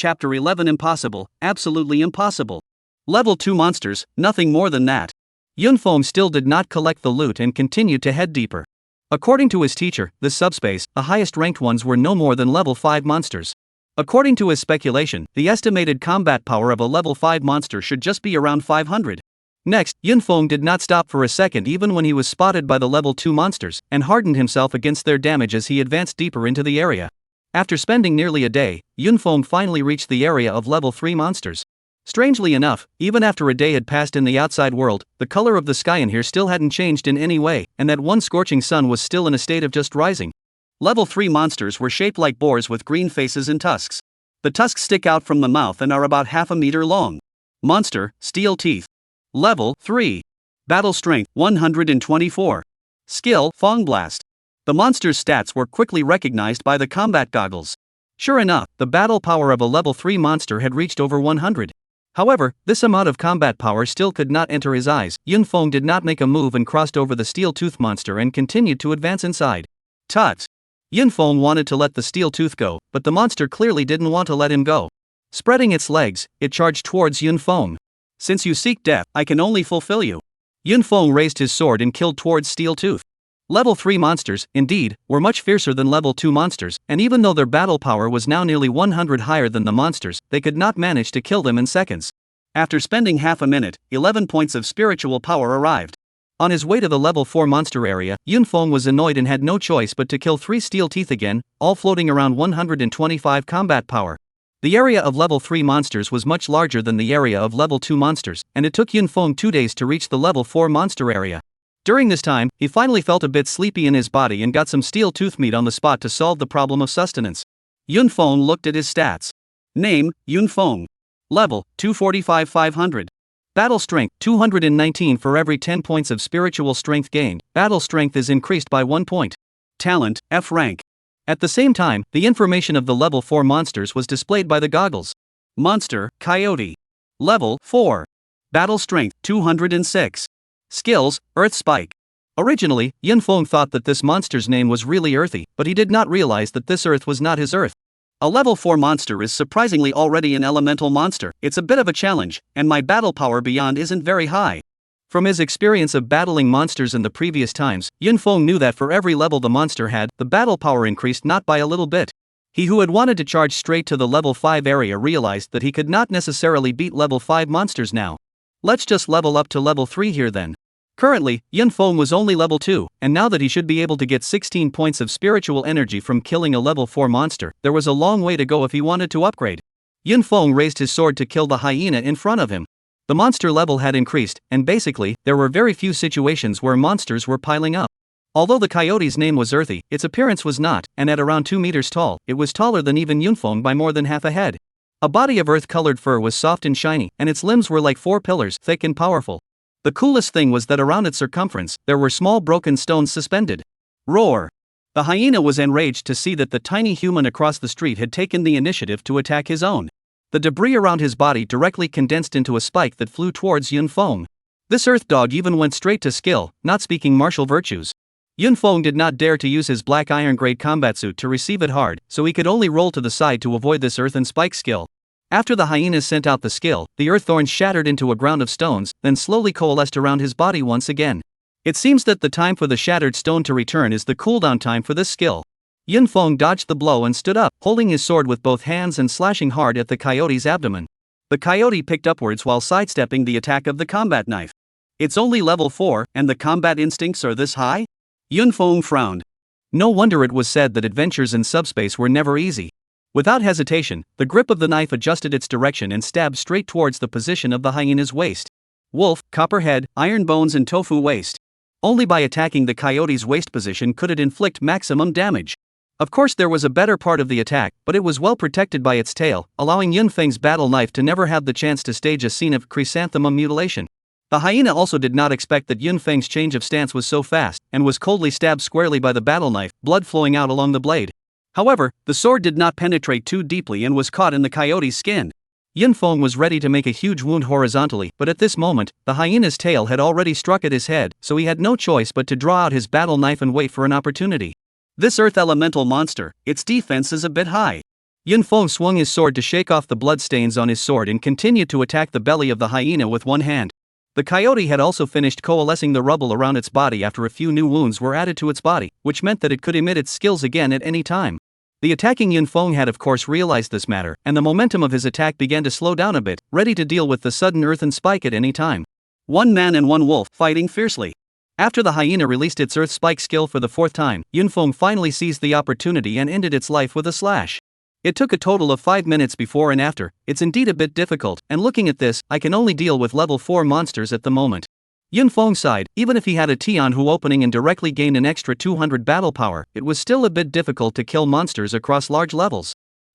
Impossible, absolutely impossible. Level 2 monsters, nothing more than that. Yunfeng still did not collect the loot and continued to head deeper. According to his teacher, the subspace, the highest ranked ones were no more than level 5 monsters. According to his speculation, the estimated combat power of a level 5 monster should just be around 500. Next, Yunfeng did not stop for a second even when he was spotted by the level 2 monsters, and hardened himself against their damage as he advanced deeper into the area. After spending nearly a day, Yunfeng finally reached the area of level 3 monsters. Strangely enough, even after a day had passed in the outside world, the color of the sky in here still hadn't changed in any way, and that one scorching sun was still in a state of just rising. Level 3 monsters were shaped like boars with green faces and tusks. The tusks stick out from the mouth and are about half a meter long. Monster, steel teeth. Level 3. Battle strength, 124. Skill, Fong Blast. The monster's stats were quickly recognized by the combat goggles. Sure enough, the battle power of a level 3 monster had reached over 100. However, this amount of combat power still could not enter his eyes. Yunfeng did not make a move and crossed over the steel tooth monster and continued to advance inside. Tut! Yunfeng wanted to let the steel tooth go, but the monster clearly didn't want to let him go. Spreading its legs, it charged towards Yunfeng. Since you seek death, I can only fulfill you. Yunfeng raised his sword and killed towards steel tooth. Level 3 monsters, indeed, were much fiercer than level 2 monsters, and even though their battle power was now nearly 100 higher than the monsters, they could not manage to kill them in seconds. After spending half a minute, 11 points of spiritual power arrived. On his way to the level 4 monster area, Yunfeng was annoyed and had no choice but to kill 3 steel teeth again, all floating around 125 combat power. The area of level 3 monsters was much larger than the area of level 2 monsters, and it took Yunfeng 2 days to reach the level 4 monster area. During this time, he finally felt a bit sleepy in his body and got some steel tooth meat on the spot to solve the problem of sustenance. Yunfeng looked at his stats. Name, Yunfeng. Level, 245-500. Battle strength, 219 for every 10 points of spiritual strength gained. Battle strength is increased by 1 point. Talent, F rank. At the same time, the information of the level 4 monsters was displayed by the goggles. Monster, Coyote. Level, 4. Battle strength, 206. Skills, Earth Spike. Originally, Yunfeng thought that this monster's name was really earthy, but he did not realize that this earth was not his earth. A level 4 monster is surprisingly already an elemental monster. It's a bit of a challenge, and my battle power beyond isn't very high. From his experience of battling monsters in the previous times, Yunfeng knew that for every level the monster had, the battle power increased not by a little bit. He who had wanted to charge straight to the level 5 area realized that he could not necessarily beat level 5 monsters now. Let's just level up to level 3 here then. Currently, Yunfeng was only level 2, and now that he should be able to get 16 points of spiritual energy from killing a level 4 monster, there was a long way to go if he wanted to upgrade. Yunfeng raised his sword to kill the hyena in front of him. The monster level had increased, and basically, there were very few situations where monsters were piling up. Although the coyote's name was earthy, its appearance was not, and at around 2 meters tall, it was taller than even Yunfeng by more than half a head. A body of earth-colored fur was soft and shiny, and its limbs were like 4 pillars, thick and powerful. The coolest thing was that around its circumference, there were small broken stones suspended. Roar! The hyena was enraged to see that the tiny human across the street had taken the initiative to attack his own. The debris around his body directly condensed into a spike that flew towards Yunfeng. This earth dog even went straight to skill, not speaking martial virtues. Yunfeng did not dare to use his black iron-grade combat suit to receive it hard, so he could only roll to the side to avoid this earth and spike skill. After the hyenas sent out the skill, the earth thorns shattered into a ground of stones, then slowly coalesced around his body once again. It seems that the time for the shattered stone to return is the cooldown time for this skill. Yunfeng dodged the blow and stood up, holding his sword with both hands and slashing hard at the coyote's abdomen. The coyote picked upwards while sidestepping the attack of the combat knife. It's only level 4, and the combat instincts are this high? Yunfeng frowned. No wonder it was said that adventures in subspace were never easy. Without hesitation, the grip of the knife adjusted its direction and stabbed straight towards the position of the hyena's waist. Wolf, copper head, iron bones and tofu waist. Only by attacking the coyote's waist position could it inflict maximum damage. Of course there was a better part of the attack, but it was well protected by its tail, allowing Yunfeng's battle knife to never have the chance to stage a scene of chrysanthemum mutilation. The hyena also did not expect that Yunfeng's change of stance was so fast, and was coldly stabbed squarely by the battle knife, blood flowing out along the blade. However, the sword did not penetrate too deeply and was caught in the coyote's skin. Yunfeng was ready to make a huge wound horizontally, but at this moment, the hyena's tail had already struck at his head, so he had no choice but to draw out his battle knife and wait for an opportunity. This earth elemental monster, its defense is a bit high. Yunfeng swung his sword to shake off the blood stains on his sword and continued to attack the belly of the hyena with one hand. The coyote had also finished coalescing the rubble around its body after a few new wounds were added to its body, which meant that it could emit its skills again at any time. The attacking Yunfeng had of course realized this matter, and the momentum of his attack began to slow down a bit, ready to deal with the sudden earthen spike at any time. One man and one wolf, fighting fiercely. After the hyena released its earth spike skill for the 4th time, Yunfeng finally seized the opportunity and ended its life with a slash. It took a total of 5 minutes before and after. It's indeed a bit difficult, and looking at this, I can only deal with level 4 monsters at the moment. Yunfeng sighed. Even if he had a Tianhu opening and directly gained an extra 200 battle power, it was still a bit difficult to kill monsters across large levels.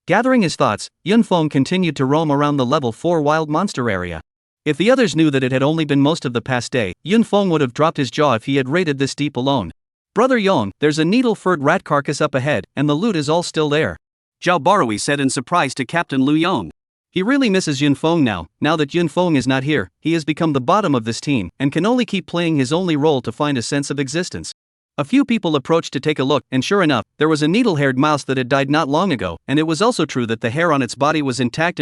Gathering his thoughts, Yunfeng continued to roam around the level 4 wild monster area. If the others knew that it had only been most of the past day, Yunfeng would have dropped his jaw if he had raided this deep alone. Brother Yong, there's a needle-furred rat carcass up ahead, and the loot is all still there. Zhao Barui said in surprise to Captain Lu Yong. He really misses Yunfeng now that Yunfeng is not here. He has become the bottom of this team, and can only keep playing his only role to find a sense of existence. A few people approached to take a look, and sure enough, there was a needle-haired mouse that had died not long ago, and it was also true that the hair on its body was intact,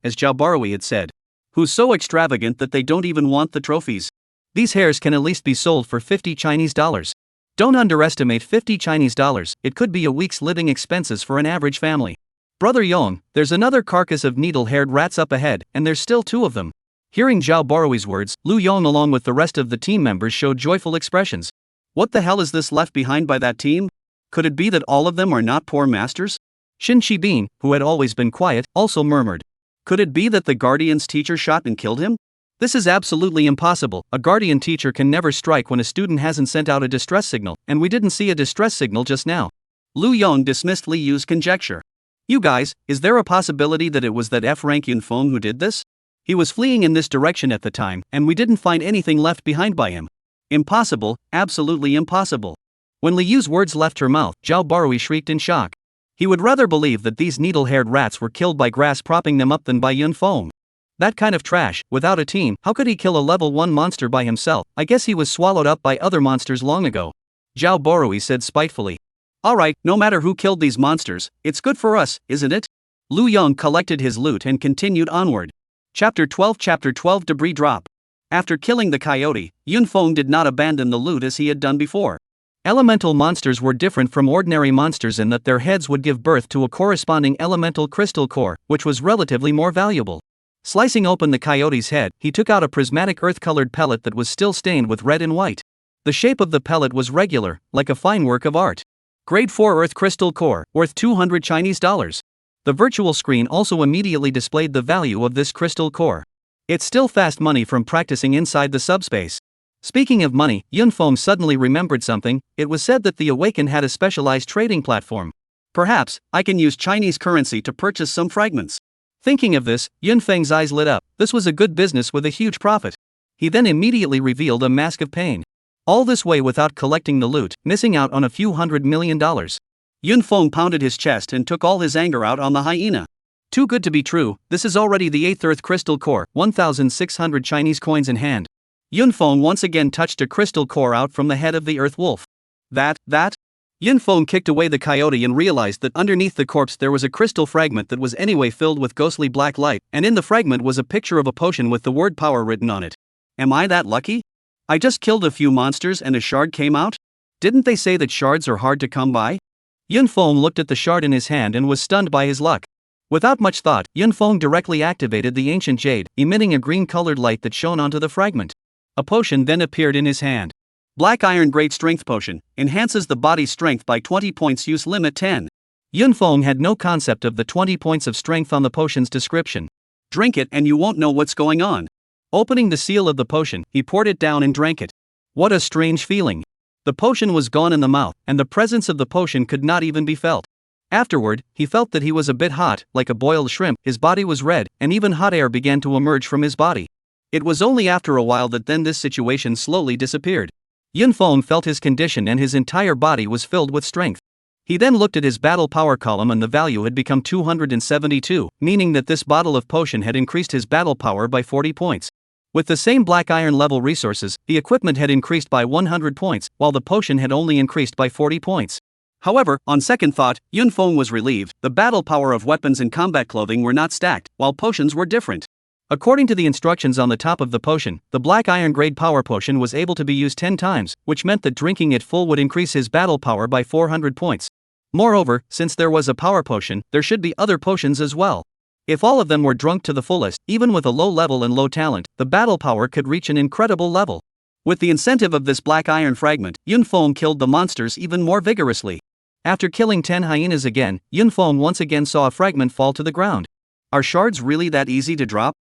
as Zhao Barui had said. Who's so extravagant that they don't even want the trophies? These hairs can at least be sold for 50 Chinese dollars. Don't underestimate 50 Chinese dollars, it could be a week's living expenses for an average family. Brother Yong, there's another carcass of needle-haired rats up ahead, and there's still 2 of them. Hearing Zhao Barui's words, Lu Yong along with the rest of the team members showed joyful expressions. What the hell is this left behind by that team? Could it be that all of them are not poor masters? Shin Shibin, who had always been quiet, also murmured. Could it be that the Guardian's teacher shot and killed him? This is absolutely impossible. A Guardian teacher can never strike when a student hasn't sent out a distress signal, and we didn't see a distress signal just now. Lu Yong dismissed Li Yu's conjecture. You guys, is there a possibility that it was that F-rank Yunfeng who did this? He was fleeing in this direction at the time, and we didn't find anything left behind by him. Impossible, absolutely impossible. When Li Yu's words left her mouth, Zhao Barui shrieked in shock. He would rather believe that these needle-haired rats were killed by grass propping them up than by Yunfeng. That kind of trash, without a team, how could he kill a level 1 monster by himself? I guess he was swallowed up by other monsters long ago. Zhao Barui said spitefully. Alright, no matter who killed these monsters, it's good for us, isn't it? Lu Yong collected his loot and continued onward. Chapter 12 Debris Drop. After killing the coyote, Yunfeng did not abandon the loot as he had done before. Elemental monsters were different from ordinary monsters in that their heads would give birth to a corresponding elemental crystal core, which was relatively more valuable. Slicing open the coyote's head, he took out a prismatic earth-colored pellet that was still stained with red and white. The shape of the pellet was regular, like a fine work of art. Grade 4 Earth Crystal Core, worth 200 Chinese dollars. The virtual screen also immediately displayed the value of this crystal core. It's still fast money from practicing inside the subspace. Speaking of money, Yunfeng suddenly remembered something. It was said that the Awakened had a specialized trading platform. Perhaps, I can use Chinese currency to purchase some fragments. Thinking of this, Yunfeng's eyes lit up. This was a good business with a huge profit. He then immediately revealed a mask of pain. All this way without collecting the loot, missing out on a few $100 million. Yunfeng pounded his chest and took all his anger out on the hyena. Too good to be true, this is already the 8th Earth Crystal Core, 1,600 Chinese coins in hand. Yunfeng once again touched a crystal core out from the head of the Earth Wolf. That? Yunfeng kicked away the coyote and realized that underneath the corpse there was a crystal fragment that was anyway filled with ghostly black light, and in the fragment was a picture of a potion with the word power written on it. Am I that lucky? I just killed a few monsters and a shard came out? Didn't they say that shards are hard to come by? Yunfeng looked at the shard in his hand and was stunned by his luck. Without much thought, Yunfeng directly activated the ancient jade, emitting a green-colored light that shone onto the fragment. A potion then appeared in his hand. Black Iron Great Strength Potion, enhances the body's strength by 20 points, use limit 10. Yunfeng had no concept of the 20 points of strength on the potion's description. Drink it and you won't know what's going on. Opening the seal of the potion, he poured it down and drank it. What a strange feeling. The potion was gone in the mouth, and the presence of the potion could not even be felt. Afterward, he felt that he was a bit hot, like a boiled shrimp, his body was red, and even hot air began to emerge from his body. It was only after a while that then this situation slowly disappeared. Yunfeng felt his condition and his entire body was filled with strength. He then looked at his battle power column and the value had become 272, meaning that this bottle of potion had increased his battle power by 40 points. With the same black iron level resources, the equipment had increased by 100 points, while the potion had only increased by 40 points. However, on second thought, Yunfeng was relieved. The battle power of weapons and combat clothing were not stacked, while potions were different. According to the instructions on the top of the potion, the black iron grade power potion was able to be used 10 times, which meant that drinking it full would increase his battle power by 400 points. Moreover, since there was a power potion, there should be other potions as well. If all of them were drunk to the fullest, even with a low level and low talent, the battle power could reach an incredible level. With the incentive of this black iron fragment, Yunfeng killed the monsters even more vigorously. After killing 10 hyenas again, Yunfeng once again saw a fragment fall to the ground. Are shards really that easy to drop?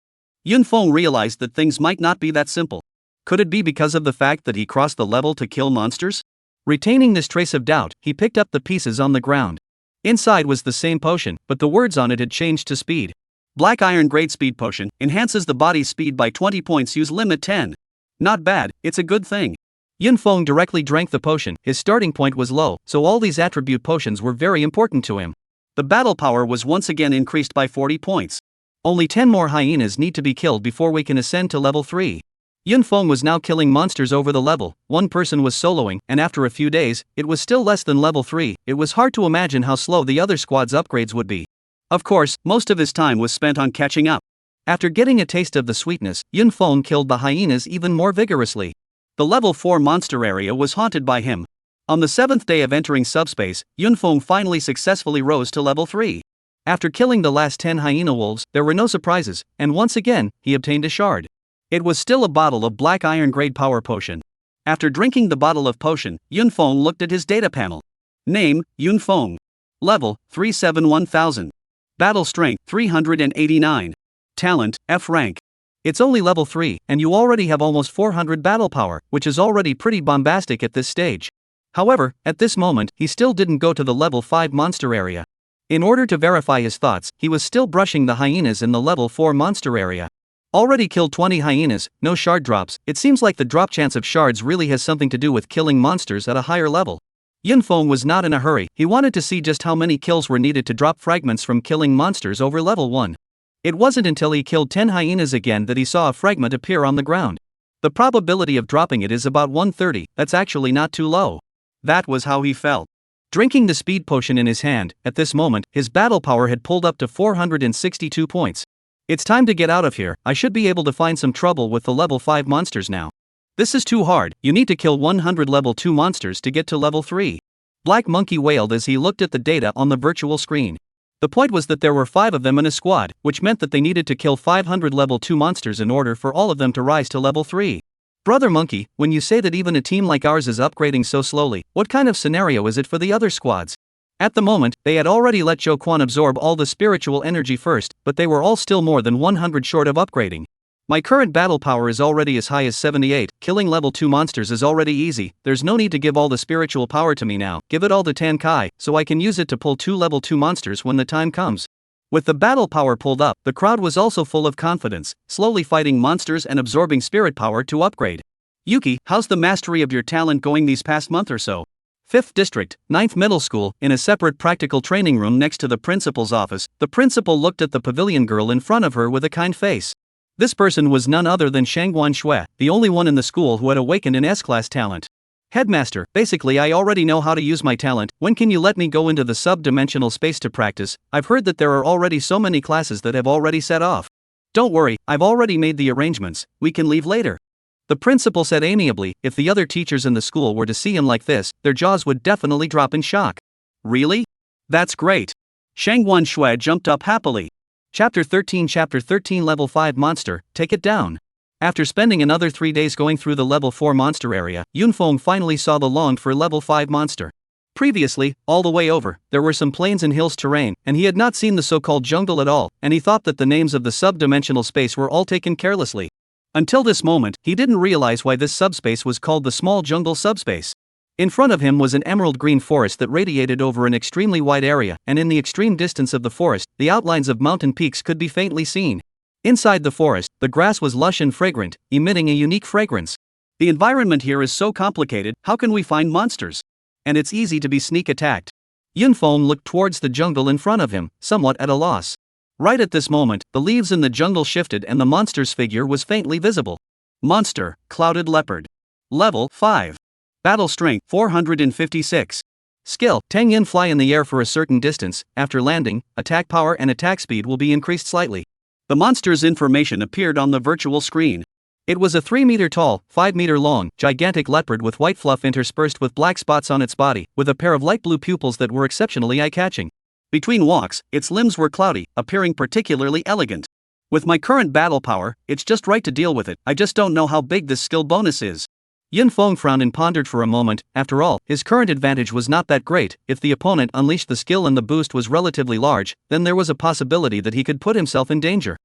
Yunfeng realized that things might not be that simple. Could it be because of the fact that he crossed the level to kill monsters? Retaining this trace of doubt, he picked up the pieces on the ground. Inside was the same potion, but the words on it had changed to speed. Black Iron Great Speed Potion, enhances the body's speed by 20 points, use limit 10. Not bad, it's a good thing. Yunfeng directly drank the potion. His starting point was low, so all these attribute potions were very important to him. The battle power was once again increased by 40 points. Only 10 more hyenas need to be killed before we can ascend to level 3. Yunfeng was now killing monsters over the level. One person was soloing, and after a few days, it was still less than level 3. It was hard to imagine how slow the other squad's upgrades would be. Of course, most of his time was spent on catching up. After getting a taste of the sweetness, Yunfeng killed the hyenas even more vigorously. The level 4 monster area was haunted by him. On the 7th day of entering subspace, Yunfeng finally successfully rose to level 3. After killing the last 10 hyena wolves, there were no surprises, and once again, he obtained a shard. It was still a bottle of black iron grade power potion. After drinking the bottle of potion, Yunfeng looked at his data panel. Name, Yunfeng. Level, 371,000. Battle strength, 389. Talent, F rank. It's only level 3, and you already have almost 400 battle power, which is already pretty bombastic at this stage. However, at this moment, he still didn't go to the level 5 monster area. In order to verify his thoughts, he was still brushing the hyenas in the level 4 monster area. Already killed 20 hyenas, no shard drops. It seems like the drop chance of shards really has something to do with killing monsters at a higher level. Yunfeng was not in a hurry. He wanted to see just how many kills were needed to drop fragments from killing monsters over level 1. It wasn't until he killed 10 hyenas again that he saw a fragment appear on the ground. The probability of dropping it is about 1/30, that's actually not too low. That was how he felt. Drinking the speed potion in his hand, at this moment, his battle power had pulled up to 462 points. It's time to get out of here. I should be able to find some trouble with the level 5 monsters now. This is too hard. You need to kill 100 level 2 monsters to get to level 3. Black Monkey wailed as he looked at the data on the virtual screen. The point was that there were 5 of them in a squad, which meant that they needed to kill 500 level 2 monsters in order for all of them to rise to level 3. Brother Monkey, when you say that even a team like ours is upgrading so slowly, what kind of scenario is it for the other squads? At the moment, they had already let Zhou Quan absorb all the spiritual energy first, but they were all still more than 100 short of upgrading. My current battle power is already as high as 78, killing level 2 monsters is already easy, there's no need to give all the spiritual power to me now, give it all to Tankai, so I can use it to pull 2 level 2 monsters when the time comes. With the battle power pulled up, the crowd was also full of confidence, slowly fighting monsters and absorbing spirit power to upgrade. Yuki, how's the mastery of your talent going these past month or so? 5th District, 9th Middle School, in a separate practical training room next to the principal's office, the principal looked at the pavilion girl in front of her with a kind face. This person was none other than Shangguan Shui, the only one in the school who had awakened an S-class talent. Headmaster, basically I already know how to use my talent, when can you let me go into the sub-dimensional space to practice? I've heard that there are already so many classes that have already set off. Don't worry, I've already made the arrangements, we can leave later. The principal said amiably. If the other teachers in the school were to see him like this, their jaws would definitely drop in shock. Really? That's great. Shangguan Shui jumped up happily. Chapter 13 Level 5 Monster, take it down. After spending another 3 days going through the level 4 monster area, Yunfeng finally saw the longed for level 5 monster. Previously, all the way over, there were some plains and hills terrain, and he had not seen the so-called jungle at all, and he thought that the names of the sub-dimensional space were all taken carelessly. Until this moment, he didn't realize why this subspace was called the small jungle subspace. In front of him was an emerald green forest that radiated over an extremely wide area, and in the extreme distance of the forest, the outlines of mountain peaks could be faintly seen. Inside the forest, the grass was lush and fragrant, emitting a unique fragrance. The environment here is so complicated, how can we find monsters? And it's easy to be sneak attacked. Yunfeng looked towards the jungle in front of him, somewhat at a loss. Right at this moment, the leaves in the jungle shifted and the monster's figure was faintly visible. Monster, Clouded Leopard. Level 5. Battle Strength 456. Skill, Tang Yin fly in the air for a certain distance, after landing, attack power and attack speed will be increased slightly. The monster's information appeared on the virtual screen. It was a 3 meter tall, 5 meter long, gigantic leopard with white fluff interspersed with black spots on its body, with a pair of light blue pupils that were exceptionally eye-catching. Between walks, its limbs were cloudy, appearing particularly elegant. With my current battle power, it's just right to deal with it, I just don't know how big this skill bonus is. Yunfeng frowned and pondered for a moment. After all, his current advantage was not that great. If the opponent unleashed the skill and the boost was relatively large, then there was a possibility that he could put himself in danger.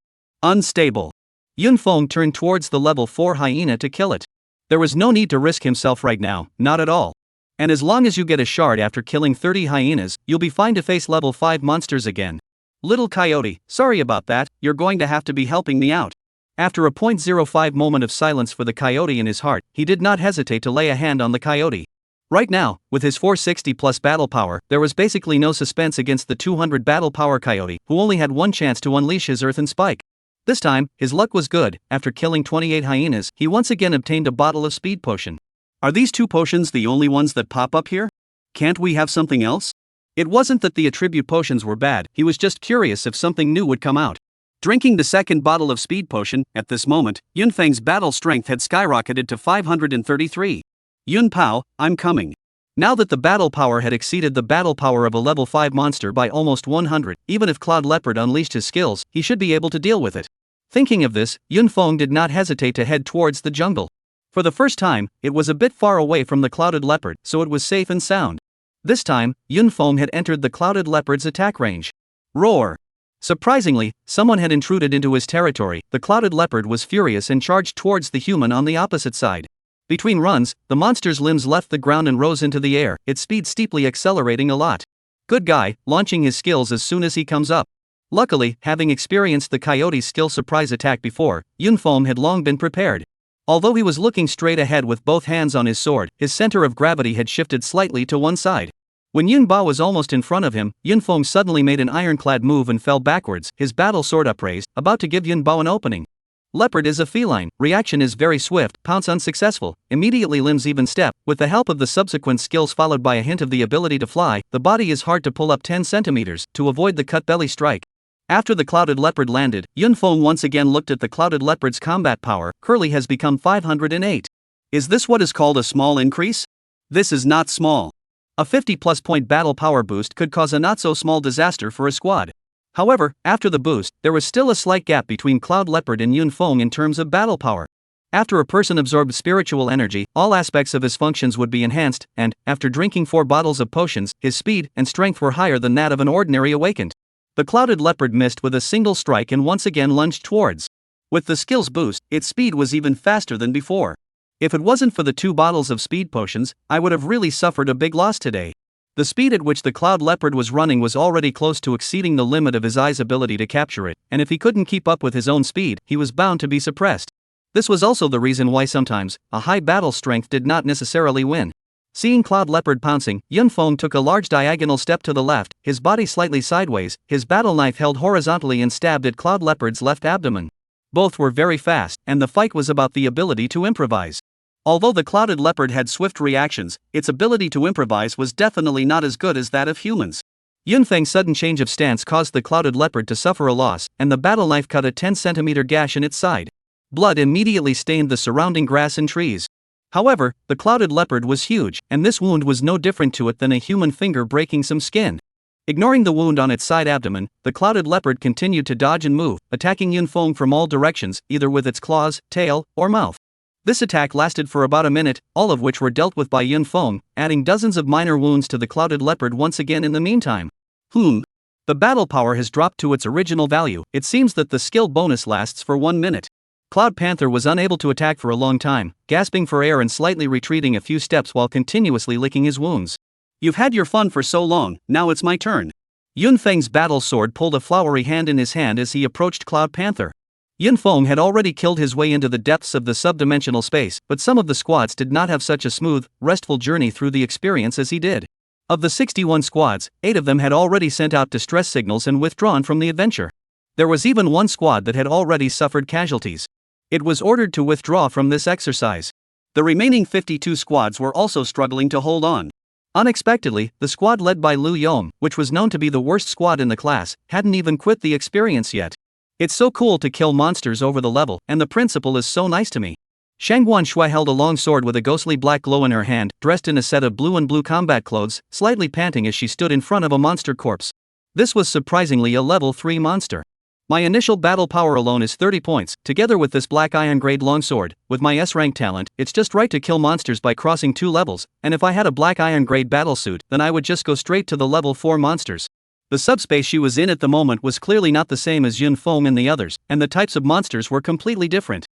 Unstable. Yunfeng turned towards the level 4 hyena to kill it. There was no need to risk himself right now, not at all. And as long as you get a shard after killing 30 hyenas, you'll be fine to face level 5 monsters again. Little coyote, sorry about that, you're going to have to be helping me out. After a 0.05 moment of silence for the coyote in his heart, he did not hesitate to lay a hand on the coyote. Right now, with his 460 plus battle power, there was basically no suspense against the 200 battle power coyote, who only had one chance to unleash his earthen spike. This time, his luck was good. After killing 28 hyenas, he once again obtained a bottle of speed potion. Are these 2 potions the only ones that pop up here? Can't we have something else? It wasn't that the attribute potions were bad, he was just curious if something new would come out. Drinking the second bottle of speed potion, at this moment, Yunfeng's battle strength had skyrocketed to 533. Yun Pao, I'm coming. Now that the battle power had exceeded the battle power of a level 5 monster by almost 100, even if Cloud Leopard unleashed his skills, he should be able to deal with it. Thinking of this, Yunfeng did not hesitate to head towards the jungle. For the first time, it was a bit far away from the Clouded Leopard, so it was safe and sound. This time, Yunfeng had entered the Clouded Leopard's attack range. Roar! Surprisingly, someone had intruded into his territory. The Clouded Leopard was furious and charged towards the human on the opposite side. Between runs, the monster's limbs left the ground and rose into the air, its speed steeply accelerating a lot. Good guy, launching his skills as soon as he comes up. Luckily, having experienced the coyote's skill surprise attack before, Yunfeng had long been prepared. Although he was looking straight ahead with both hands on his sword, his center of gravity had shifted slightly to one side. When Yun Ba was almost in front of him, Yunfeng suddenly made an ironclad move and fell backwards, his battle sword upraised, about to give Yun Ba an opening. Leopard is a feline, reaction is very swift, pounce unsuccessful, immediately limbs even step. With the help of the subsequent skills followed by a hint of the ability to fly, the body is hard to pull up 10 centimeters, to avoid the cut belly strike. After the Clouded Leopard landed, Yunfeng once again looked at the Clouded Leopard's combat power. Curly has become 508. Is this what is called a small increase? This is not small. A 50+ point battle power boost could cause a not so small disaster for a squad. However, after the boost, there was still a slight gap between Cloud Leopard and Yunfeng in terms of battle power. After a person absorbed spiritual energy, all aspects of his functions would be enhanced, and, after drinking 4 bottles of potions, his speed and strength were higher than that of an ordinary awakened. The Clouded Leopard missed with a single strike and once again lunged towards With the skill's boost, its speed was even faster than before. If it wasn't for the 2 bottles of speed potions, I would have really suffered a big loss today. The speed at which the cloud leopard was running was already close to exceeding the limit of his eye's ability to capture it, and if he couldn't keep up with his own speed, he was bound to be suppressed. This was also the reason why sometimes a high battle strength did not necessarily win. Seeing cloud leopard pouncing, Yunfeng took a large diagonal step to the left, his body slightly sideways, his battle knife held horizontally and stabbed at cloud leopard's left abdomen. Both were very fast, and the fight was about the ability to improvise. Although the clouded leopard had swift reactions, its ability to improvise was definitely not as good as that of humans. Yunfeng's sudden change of stance caused the clouded leopard to suffer a loss, and the battle knife cut a 10-centimeter gash in its side. Blood immediately stained the surrounding grass and trees. However, the clouded leopard was huge, and this wound was no different to it than a human finger breaking some skin. Ignoring the wound on its side abdomen, the clouded leopard continued to dodge and move, attacking Yunfeng from all directions, either with its claws, tail, or mouth. This attack lasted for about a minute, all of which were dealt with by Yunfeng, adding dozens of minor wounds to the clouded leopard once again in the meantime. The battle power has dropped to its original value. It seems that the skill bonus lasts for 1 minute. Cloud Panther was unable to attack for a long time, gasping for air and slightly retreating a few steps while continuously licking his wounds. You've had your fun for so long, now it's my turn. Yunfeng's battle sword pulled a flowery hand in his hand as he approached Cloud Panther. Yunfeng had already killed his way into the depths of the subdimensional space, but some of the squads did not have such a smooth, restful journey through the experience as he did. Of the 61 squads, 8 of them had already sent out distress signals and withdrawn from the adventure. There was even one squad that had already suffered casualties. It was ordered to withdraw from this exercise. The remaining 52 squads were also struggling to hold on. Unexpectedly, the squad led by Liu Yong, which was known to be the worst squad in the class, hadn't even quit the experience yet. It's so cool to kill monsters over the level, and the principal is so nice to me. Shangguan Shui held a long sword with a ghostly black glow in her hand, dressed in a set of blue and blue combat clothes, slightly panting as she stood in front of a monster corpse. This was surprisingly a level 3 monster. My initial battle power alone is 30 points, together with this black iron grade longsword. With my S-rank talent, it's just right to kill monsters by crossing 2 levels, and if I had a black iron grade battlesuit, then I would just go straight to the level 4 monsters. The subspace she was in at the moment was clearly not the same as Yunfeng and the others, and the types of monsters were completely different.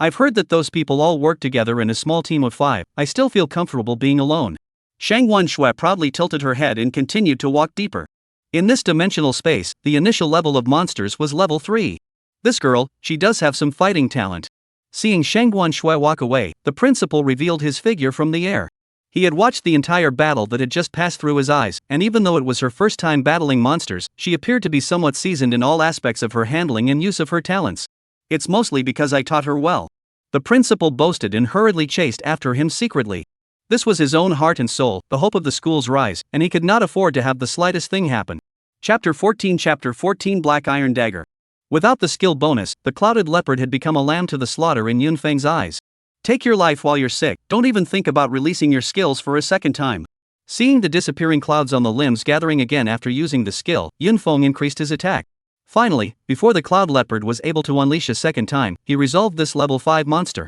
I've heard that those people all work together in a small team of 5, I still feel comfortable being alone. Shangguan Shui proudly tilted her head and continued to walk deeper. In this dimensional space, the initial level of monsters was level 3. This girl, she does have some fighting talent. Seeing Shangguan Shui walk away, the principal revealed his figure from the air. He had watched the entire battle that had just passed through his eyes, and even though it was her first time battling monsters, she appeared to be somewhat seasoned in all aspects of her handling and use of her talents. It's mostly because I taught her well. The principal boasted and hurriedly chased after him secretly. This was his own heart and soul, the hope of the school's rise, and he could not afford to have the slightest thing happen. Chapter 14 Black Iron Dagger. Without the skill bonus, the clouded leopard had become a lamb to the slaughter in Yunfeng's eyes. Take your life while you're sick, don't even think about releasing your skills for a second time. Seeing the disappearing clouds on the limbs gathering again after using the skill, Yunfeng increased his attack. Finally, before the cloud leopard was able to unleash a second time, he resolved this level 5 monster.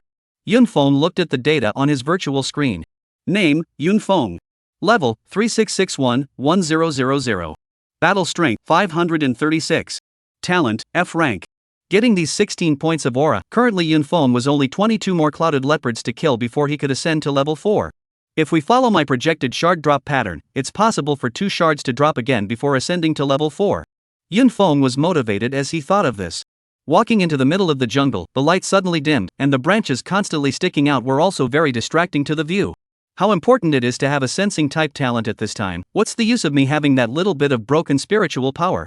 Yunfeng looked at the data on his virtual screen. Name, Yunfeng. Level, 3661-1000. Battle strength, 536. Talent, F rank. Getting these 16 points of aura, currently Yunfeng was only 22 more clouded leopards to kill before he could ascend to level 4. If we follow my projected shard drop pattern, it's possible for 2 shards to drop again before ascending to level 4. Yunfeng was motivated as he thought of this. Walking into the middle of the jungle, the light suddenly dimmed, and the branches constantly sticking out were also very distracting to the view. How important it is to have a sensing type talent at this time. What's the use of me having that little bit of broken spiritual power?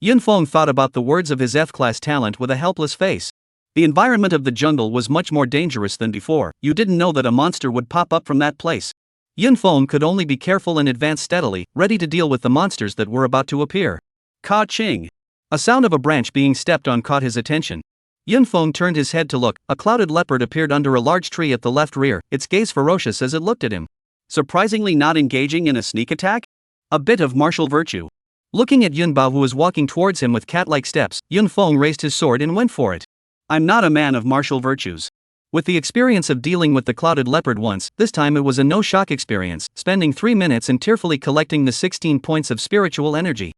Yunfeng thought about the words of his F-class talent with a helpless face. The environment of the jungle was much more dangerous than before. You didn't know that a monster would pop up from that place. Yunfeng could only be careful and advance steadily, ready to deal with the monsters that were about to appear. Ka-ching! A sound of a branch being stepped on caught his attention. Yunfeng turned his head to look. A clouded leopard appeared under a large tree at the left rear, its gaze ferocious as it looked at him. Surprisingly not engaging in a sneak attack? A bit of martial virtue. Looking at Yunbao, who was walking towards him with cat-like steps, Yunfeng raised his sword and went for it. I'm not a man of martial virtues. With the experience of dealing with the clouded leopard once, this time it was a no-shock experience, spending 3 minutes and tearfully collecting the 16 points of spiritual energy.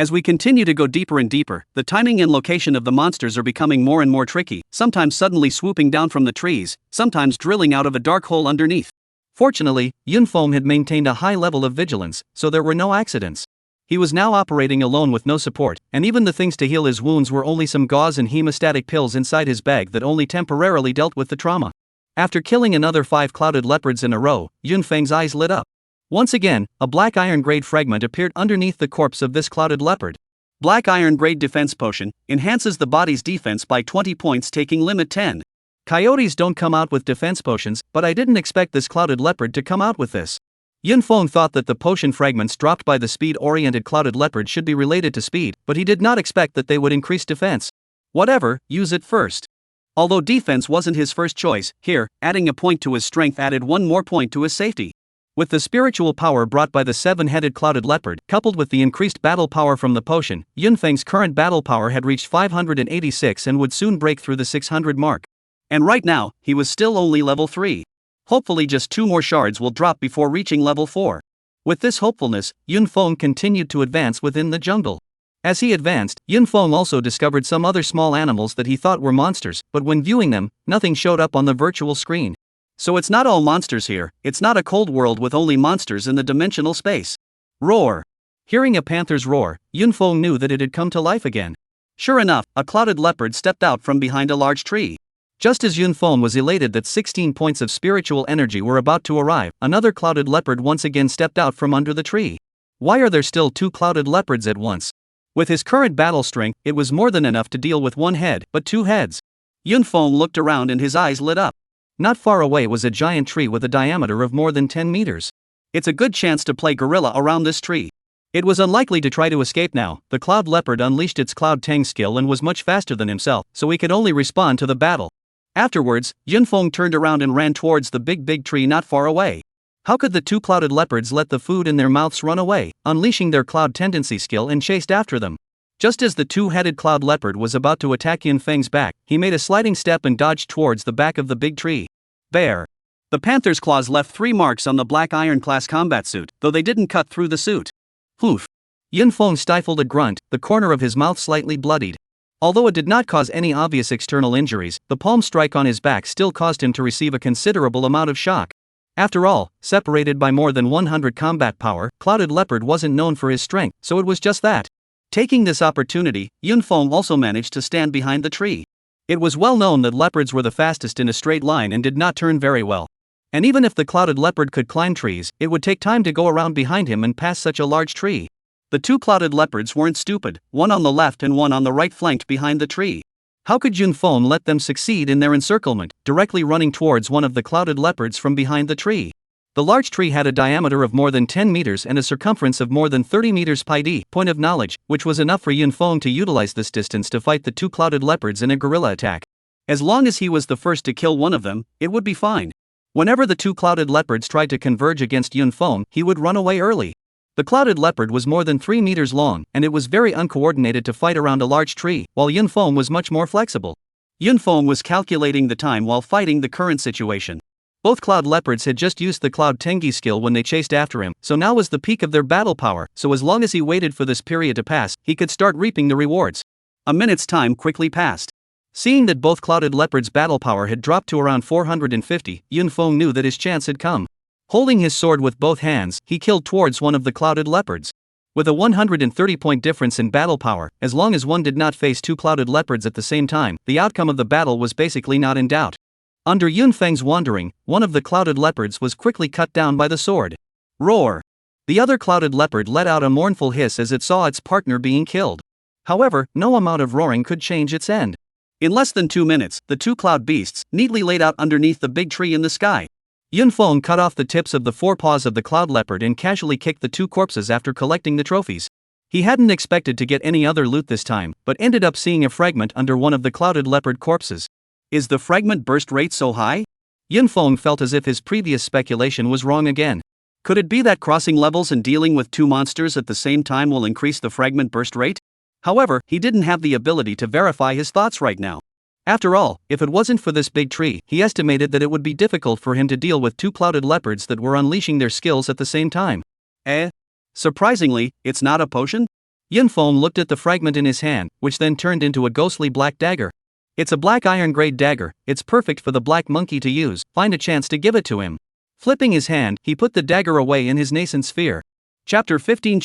As we continue to go deeper and deeper, the timing and location of the monsters are becoming more and more tricky, sometimes suddenly swooping down from the trees, sometimes drilling out of a dark hole underneath. Fortunately, Yunfeng had maintained a high level of vigilance, so there were no accidents. He was now operating alone with no support, and even the things to heal his wounds were only some gauze and hemostatic pills inside his bag that only temporarily dealt with the trauma. After killing another 5 clouded leopards in a row, Yunfeng's eyes lit up. Once again, a black iron-grade fragment appeared underneath the corpse of this clouded leopard. Black iron-grade defense potion enhances the body's defense by 20 points, taking limit 10. Coyotes don't come out with defense potions, but I didn't expect this clouded leopard to come out with this. Yunfeng thought that the potion fragments dropped by the speed-oriented clouded leopard should be related to speed, but he did not expect that they would increase defense. Whatever, use it first. Although defense wasn't his first choice, here, adding a point to his strength added one more point to his safety. With the spiritual power brought by the 7-headed clouded leopard, coupled with the increased battle power from the potion, Yunfeng's current battle power had reached 586 and would soon break through the 600 mark. And right now, he was still only level 3. Hopefully just 2 more shards will drop before reaching level 4. With this hopefulness, Yunfeng continued to advance within the jungle. As he advanced, Yunfeng also discovered some other small animals that he thought were monsters, but when viewing them, nothing showed up on the virtual screen. So it's not all monsters here, it's not a cold world with only monsters in the dimensional space. Roar! Hearing a panther's roar, Yunfeng knew that it had come to life again. Sure enough, a clouded leopard stepped out from behind a large tree. Just as Yunfeng was elated that 16 points of spiritual energy were about to arrive, another clouded leopard once again stepped out from under the tree. Why are there still 2 clouded leopards at once? With his current battle strength, it was more than enough to deal with 1 head, but 2 heads. Yunfeng looked around and his eyes lit up. Not far away was a giant tree with a diameter of more than 10 meters. It's a good chance to play guerrilla around this tree. It was unlikely to try to escape now. The cloud leopard unleashed its Cloud Tang skill and was much faster than himself, so he could only respond to the battle. Afterwards, Yunfeng turned around and ran towards the big tree not far away. How could the 2 clouded leopards let the food in their mouths run away, unleashing their cloud tendency skill and chased after them? Just as the 2-headed cloud leopard was about to attack Yunfeng's back, he made a sliding step and dodged towards the back of the big tree. Bear. The panther's claws left 3 marks on the black iron class combat suit, though they didn't cut through the suit. Hoof. Yunfeng stifled a grunt, the corner of his mouth slightly bloodied. Although it did not cause any obvious external injuries, the palm strike on his back still caused him to receive a considerable amount of shock. After all, separated by more than 100 combat power, Clouded Leopard wasn't known for his strength, so it was just that. Taking this opportunity, Yunfeng also managed to stand behind the tree. It was well known that leopards were the fastest in a straight line and did not turn very well. And even if the Clouded Leopard could climb trees, it would take time to go around behind him and pass such a large tree. The 2 clouded leopards weren't stupid, one on the left and one on the right flanked behind the tree. How could Yunfeng let them succeed in their encirclement, directly running towards one of the clouded leopards from behind the tree? The large tree had a diameter of more than 10 meters and a circumference of more than 30 meters pi point of knowledge, which was enough for Yunfeng to utilize this distance to fight the 2 clouded leopards in a guerrilla attack. As long as he was the first to kill one of them, it would be fine. Whenever the 2 clouded leopards tried to converge against Yunfeng, he would run away early. The clouded leopard was more than 3 meters long, and it was very uncoordinated to fight around a large tree, while Yunfeng was much more flexible. Yunfeng was calculating the time while fighting the current situation. Both cloud leopards had just used the Cloud Tengi skill when they chased after him, so now was the peak of their battle power, so as long as he waited for this period to pass, he could start reaping the rewards. A minute's time quickly passed. Seeing that both clouded leopards' battle power had dropped to around 450, Yunfeng knew that his chance had come. Holding his sword with both hands, he killed towards one of the clouded leopards. With a 130-point difference in battle power, as long as one did not face 2 clouded leopards at the same time, the outcome of the battle was basically not in doubt. Under Yunfeng's wandering, one of the clouded leopards was quickly cut down by the sword. Roar! The other clouded leopard let out a mournful hiss as it saw its partner being killed. However, no amount of roaring could change its end. In less than 2 minutes, the 2 cloud beasts neatly laid out underneath the big tree in the sky. Yunfeng cut off the tips of the 4 paws of the cloud leopard and casually kicked the 2 corpses after collecting the trophies. He hadn't expected to get any other loot this time, but ended up seeing a fragment under one of the clouded leopard corpses. Is the fragment burst rate so high? Yunfeng felt as if his previous speculation was wrong again. Could it be that crossing levels and dealing with 2 monsters at the same time will increase the fragment burst rate? However, he didn't have the ability to verify his thoughts right now. After all, if it wasn't for this big tree, he estimated that it would be difficult for him to deal with 2 clouded leopards that were unleashing their skills at the same time. Surprisingly, it's not a potion? Yunfeng looked at the fragment in his hand, which then turned into a ghostly black dagger. It's a black iron grade dagger, it's perfect for the black monkey to use, find a chance to give it to him. Flipping his hand, he put the dagger away in his nascent sphere. Chapter 15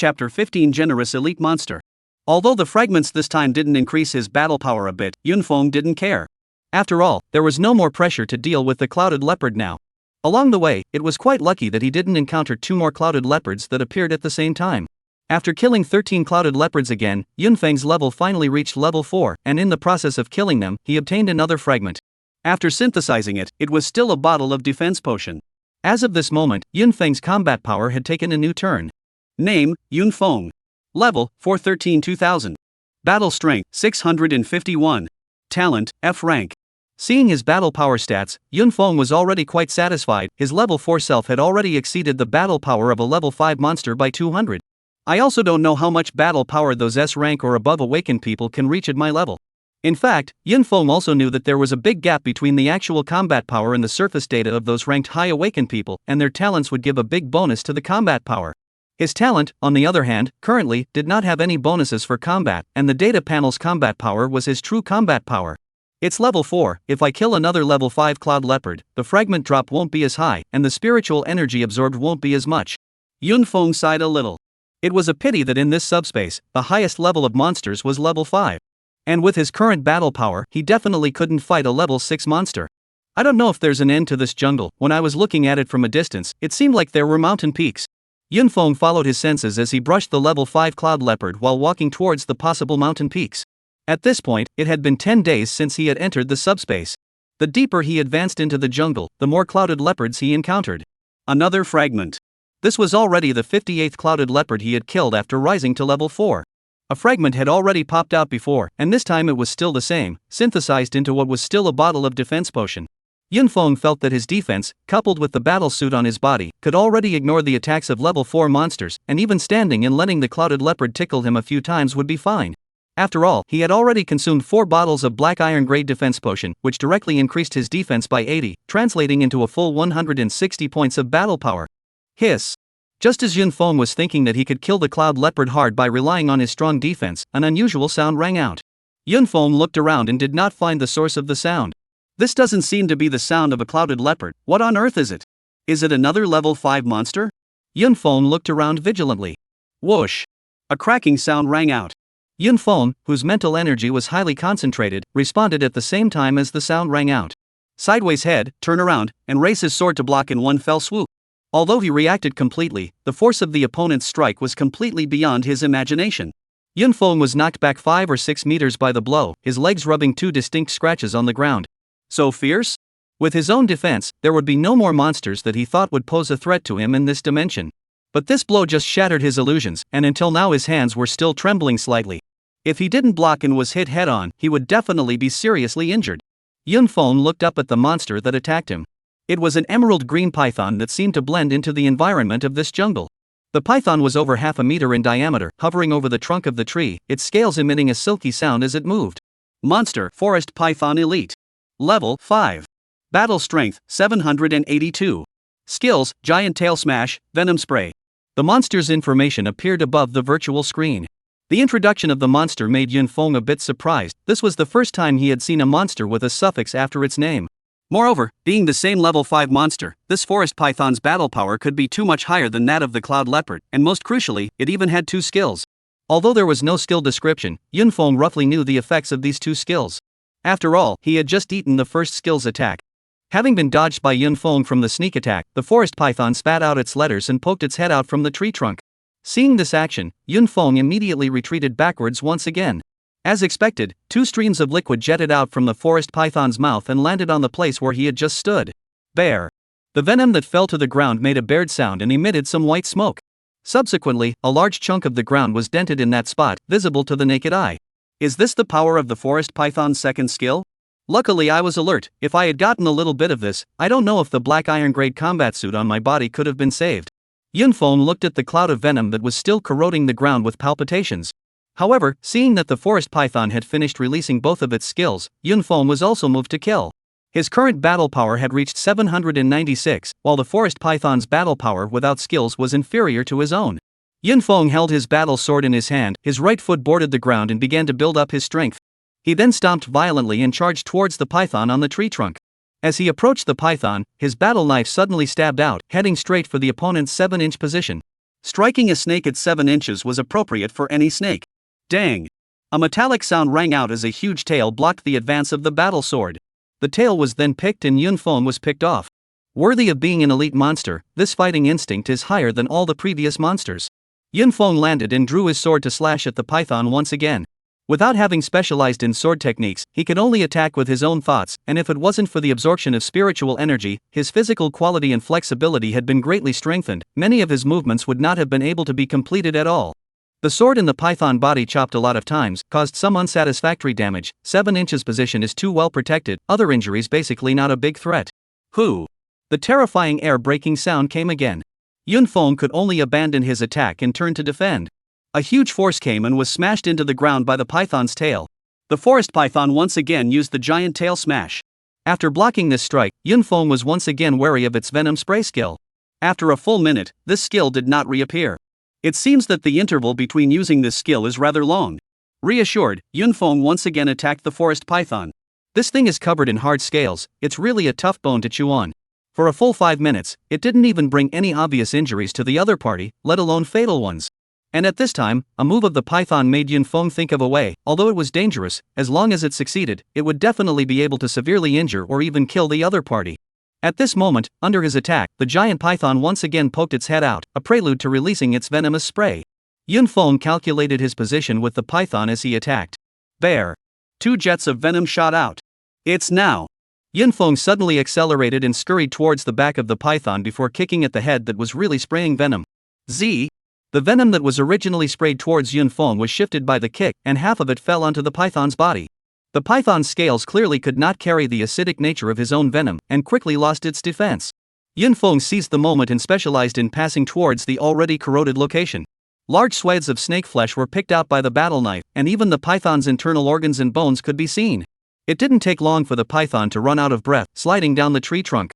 Generous Elite Monster. Although the fragments this time didn't increase his battle power a bit, Yunfeng didn't care. After all, there was no more pressure to deal with the clouded leopard now. Along the way, it was quite lucky that he didn't encounter 2 more clouded leopards that appeared at the same time. After killing 13 clouded leopards again, Yunfeng's level finally reached level 4, and in the process of killing them, he obtained another fragment. After synthesizing it, it was still a bottle of defense potion. As of this moment, Yunfeng's combat power had taken a new turn. Name, Yunfeng. Level, 413 2000. Battle Strength, 651. Talent, F rank. Seeing his battle power stats, Yunfeng was already quite satisfied. His level 4 self had already exceeded the battle power of a level 5 monster by 200. I also don't know how much battle power those S rank or above awakened people can reach at my level. In fact, Yunfeng also knew that there was a big gap between the actual combat power and the surface data of those ranked high awakened people, and their talents would give a big bonus to the combat power. His talent, on the other hand, currently did not have any bonuses for combat, and the data panel's combat power was his true combat power. It's level 4, if I kill another level 5 cloud leopard, the fragment drop won't be as high, and the spiritual energy absorbed won't be as much. Yunfeng sighed a little. It was a pity that in this subspace, the highest level of monsters was level 5. And with his current battle power, he definitely couldn't fight a level 6 monster. I don't know if there's an end to this jungle. When I was looking at it from a distance, it seemed like there were mountain peaks. Yunfeng followed his senses as he brushed the level 5 cloud leopard while walking towards the possible mountain peaks. At this point, it had been 10 days since he had entered the subspace. The deeper he advanced into the jungle, the more clouded leopards he encountered. Another fragment. This was already the 58th clouded leopard he had killed after rising to level 4. A fragment had already popped out before, and this time it was still the same, synthesized into what was still a bottle of defense potion. Yunfeng felt that his defense, coupled with the battle suit on his body, could already ignore the attacks of level 4 monsters, and even standing and letting the clouded leopard tickle him a few times would be fine. After all, he had already consumed 4 bottles of black iron grade defense potion, which directly increased his defense by 80, translating into a full 160 points of battle power. Hiss. Just as Yunfeng was thinking that he could kill the cloud leopard hard by relying on his strong defense, an unusual sound rang out. Yunfeng looked around and did not find the source of the sound. This doesn't seem to be the sound of a clouded leopard. What on earth is it? Is it another level 5 monster? Yunfeng looked around vigilantly. Whoosh! A cracking sound rang out. Yunfeng, whose mental energy was highly concentrated, responded at the same time as the sound rang out. Sideways head, turn around, and raise his sword to block in one fell swoop. Although he reacted completely, the force of the opponent's strike was completely beyond his imagination. Yunfeng was knocked back 5 or 6 meters by the blow, his legs rubbing 2 distinct scratches on the ground. So fierce? With his own defense, there would be no more monsters that he thought would pose a threat to him in this dimension. But this blow just shattered his illusions, and until now his hands were still trembling slightly. If he didn't block and was hit head-on, he would definitely be seriously injured. Yunfeng looked up at the monster that attacked him. It was an emerald green python that seemed to blend into the environment of this jungle. The python was over half a meter in diameter, hovering over the trunk of the tree, its scales emitting a silky sound as it moved. Monster, Forest Python Elite. Level 5. Battle Strength, 782. Skills, Giant Tail Smash, Venom Spray. The monster's information appeared above the virtual screen. The introduction of the monster made Yunfeng a bit surprised. This was the first time he had seen a monster with a suffix after its name. Moreover, being the same level 5 monster, this forest python's battle power could be too much higher than that of the cloud leopard, and most crucially, it even had 2 skills. Although there was no skill description, Yunfeng roughly knew the effects of these 2 skills. After all, he had just eaten the first skill's attack. Having been dodged by Yunfeng from the sneak attack, the forest python spat out its letters and poked its head out from the tree trunk. Seeing this action, Yunfeng immediately retreated backwards once again. As expected, 2 streams of liquid jetted out from the forest python's mouth and landed on the place where he had just stood. Bear. The venom that fell to the ground made a bared sound and emitted some white smoke. Subsequently, a large chunk of the ground was dented in that spot, visible to the naked eye. Is this the power of the forest python's second skill? Luckily I was alert. If I had gotten a little bit of this, I don't know if the black iron grade combat suit on my body could have been saved. Yunfeng looked at the cloud of venom that was still corroding the ground with palpitations. However, seeing that the forest python had finished releasing both of its skills, Yunfeng was also moved to kill. His current battle power had reached 796, while the forest python's battle power without skills was inferior to his own. Yunfeng held his battle sword in his hand, his right foot boarded the ground and began to build up his strength. He then stomped violently and charged towards the python on the tree trunk. As he approached the python, his battle knife suddenly stabbed out, heading straight for the opponent's 7-inch position. Striking a snake at 7 inches was appropriate for any snake. Dang! A metallic sound rang out as a huge tail blocked the advance of the battle sword. The tail was then picked and Yunfeng was picked off. Worthy of being an elite monster, this fighting instinct is higher than all the previous monsters. Yunfeng landed and drew his sword to slash at the python once again. Without having specialized in sword techniques, he could only attack with his own thoughts, and if it wasn't for the absorption of spiritual energy, his physical quality and flexibility had been greatly strengthened. Many of his movements would not have been able to be completed at all. The sword in the python body chopped a lot of times, caused some unsatisfactory damage. 7 inches position is too well protected, other injuries basically not a big threat. Who? The terrifying air-breaking sound came again. Yunfeng could only abandon his attack and turn to defend. A huge force came and was smashed into the ground by the python's tail. The forest python once again used the giant tail smash. After blocking this strike, Yunfeng was once again wary of its venom spray skill. After a full minute, this skill did not reappear. It seems that the interval between using this skill is rather long. Reassured, Yunfeng once again attacked the forest python. This thing is covered in hard scales, it's really a tough bone to chew on. For a full 5 minutes, it didn't even bring any obvious injuries to the other party, let alone fatal ones. And at this time, a move of the python made Yunfeng think of a way. Although it was dangerous, as long as it succeeded, it would definitely be able to severely injure or even kill the other party. At this moment, under his attack, the giant python once again poked its head out, a prelude to releasing its venomous spray. Yunfeng calculated his position with the python as he attacked. Bear! 2 jets of venom shot out. It's now! Yunfeng suddenly accelerated and scurried towards the back of the python before kicking at the head that was really spraying venom. Z! The venom that was originally sprayed towards Yunfeng was shifted by the kick, and half of it fell onto the python's body. The python's scales clearly could not carry the acidic nature of his own venom, and quickly lost its defense. Yunfeng seized the moment and specialized in passing towards the already corroded location. Large swathes of snake flesh were picked out by the battle knife, and even the python's internal organs and bones could be seen. It didn't take long for the python to run out of breath, sliding down the tree trunk.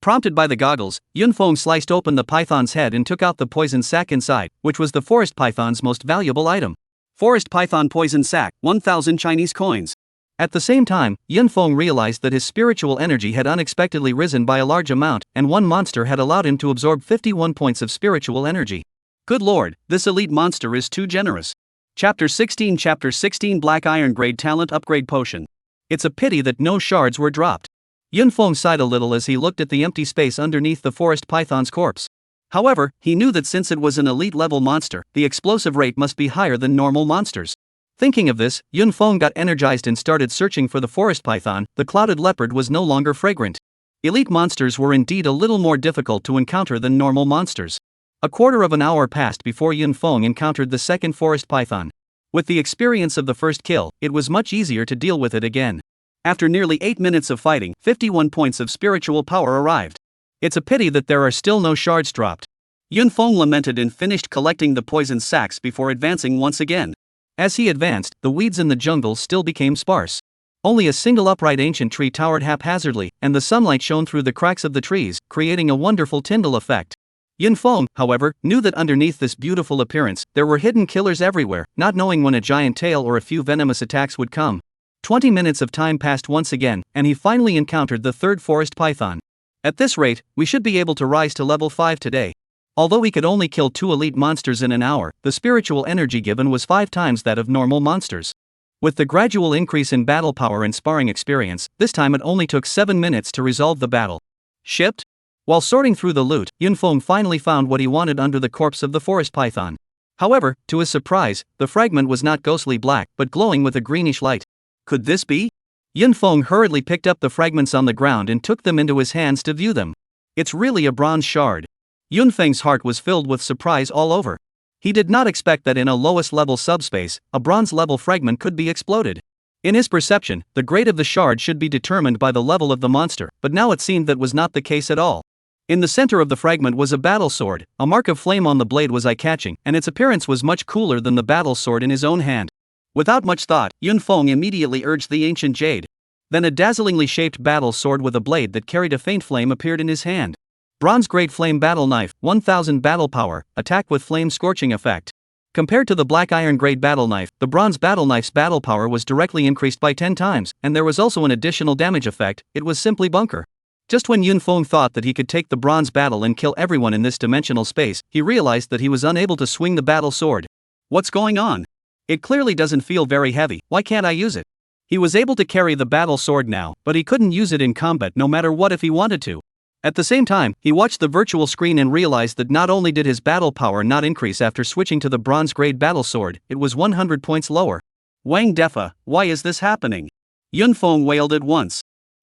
Prompted by the goggles, Yunfeng sliced open the python's head and took out the poison sac inside, which was the forest python's most valuable item. Forest python poison sac, 1,000 Chinese coins. At the same time, Yunfeng realized that his spiritual energy had unexpectedly risen by a large amount, and one monster had allowed him to absorb 51 points of spiritual energy. Good lord, this elite monster is too generous. Chapter 16 Black Iron Grade Talent Upgrade Potion. It's a pity that no shards were dropped. Yunfeng sighed a little as he looked at the empty space underneath the forest python's corpse. However, he knew that since it was an elite-level monster, the explosive rate must be higher than normal monsters. Thinking of this, Yunfeng got energized and started searching for the forest python. The clouded leopard was no longer fragrant. Elite monsters were indeed a little more difficult to encounter than normal monsters. A quarter of an hour passed before Yunfeng encountered the second forest python. With the experience of the first kill, it was much easier to deal with it again. After nearly 8 minutes of fighting, 51 points of spiritual power arrived. It's a pity that there are still no shards dropped. Yunfeng lamented and finished collecting the poison sacs before advancing once again. As he advanced, the weeds in the jungle still became sparse. Only a single upright ancient tree towered haphazardly, and the sunlight shone through the cracks of the trees, creating a wonderful Tyndall effect. Yunfeng, however, knew that underneath this beautiful appearance, there were hidden killers everywhere, not knowing when a giant tail or a few venomous attacks would come. 20 minutes of time passed once again, and he finally encountered the third forest python. At this rate, we should be able to rise to level 5 today. Although we could only kill 2 elite monsters in an hour, the spiritual energy given was 5 times that of normal monsters. With the gradual increase in battle power and sparring experience, this time it only took 7 minutes to resolve the battle. Shipped? While sorting through the loot, Yunfeng finally found what he wanted under the corpse of the forest python. However, to his surprise, the fragment was not ghostly black, but glowing with a greenish light. Could this be? Yunfeng hurriedly picked up the fragments on the ground and took them into his hands to view them. It's really a bronze shard. Yunfeng's heart was filled with surprise all over. He did not expect that in a lowest level subspace, a bronze level fragment could be exploded. In his perception, the grade of the shard should be determined by the level of the monster, but now it seemed that was not the case at all. In the center of the fragment was a battle sword. A mark of flame on the blade was eye-catching, and its appearance was much cooler than the battle sword in his own hand. Without much thought, Yunfeng immediately urged the ancient jade. Then a dazzlingly shaped battle sword with a blade that carried a faint flame appeared in his hand. Bronze Grade Flame Battle Knife, 1000 battle power, attack with flame scorching effect. Compared to the Black Iron Grade Battle Knife, the Bronze Battle Knife's battle power was directly increased by 10 times, and there was also an additional damage effect. It was simply bunker. Just when Yunfeng thought that he could take the bronze battle and kill everyone in this dimensional space, he realized that he was unable to swing the battle sword. What's going on? It clearly doesn't feel very heavy, why can't I use it? He was able to carry the battle sword now, but he couldn't use it in combat no matter what if he wanted to. At the same time, he watched the virtual screen and realized that not only did his battle power not increase after switching to the bronze grade battle sword, it was 100 points lower. Wang Defa, why is this happening? Yunfeng wailed at once.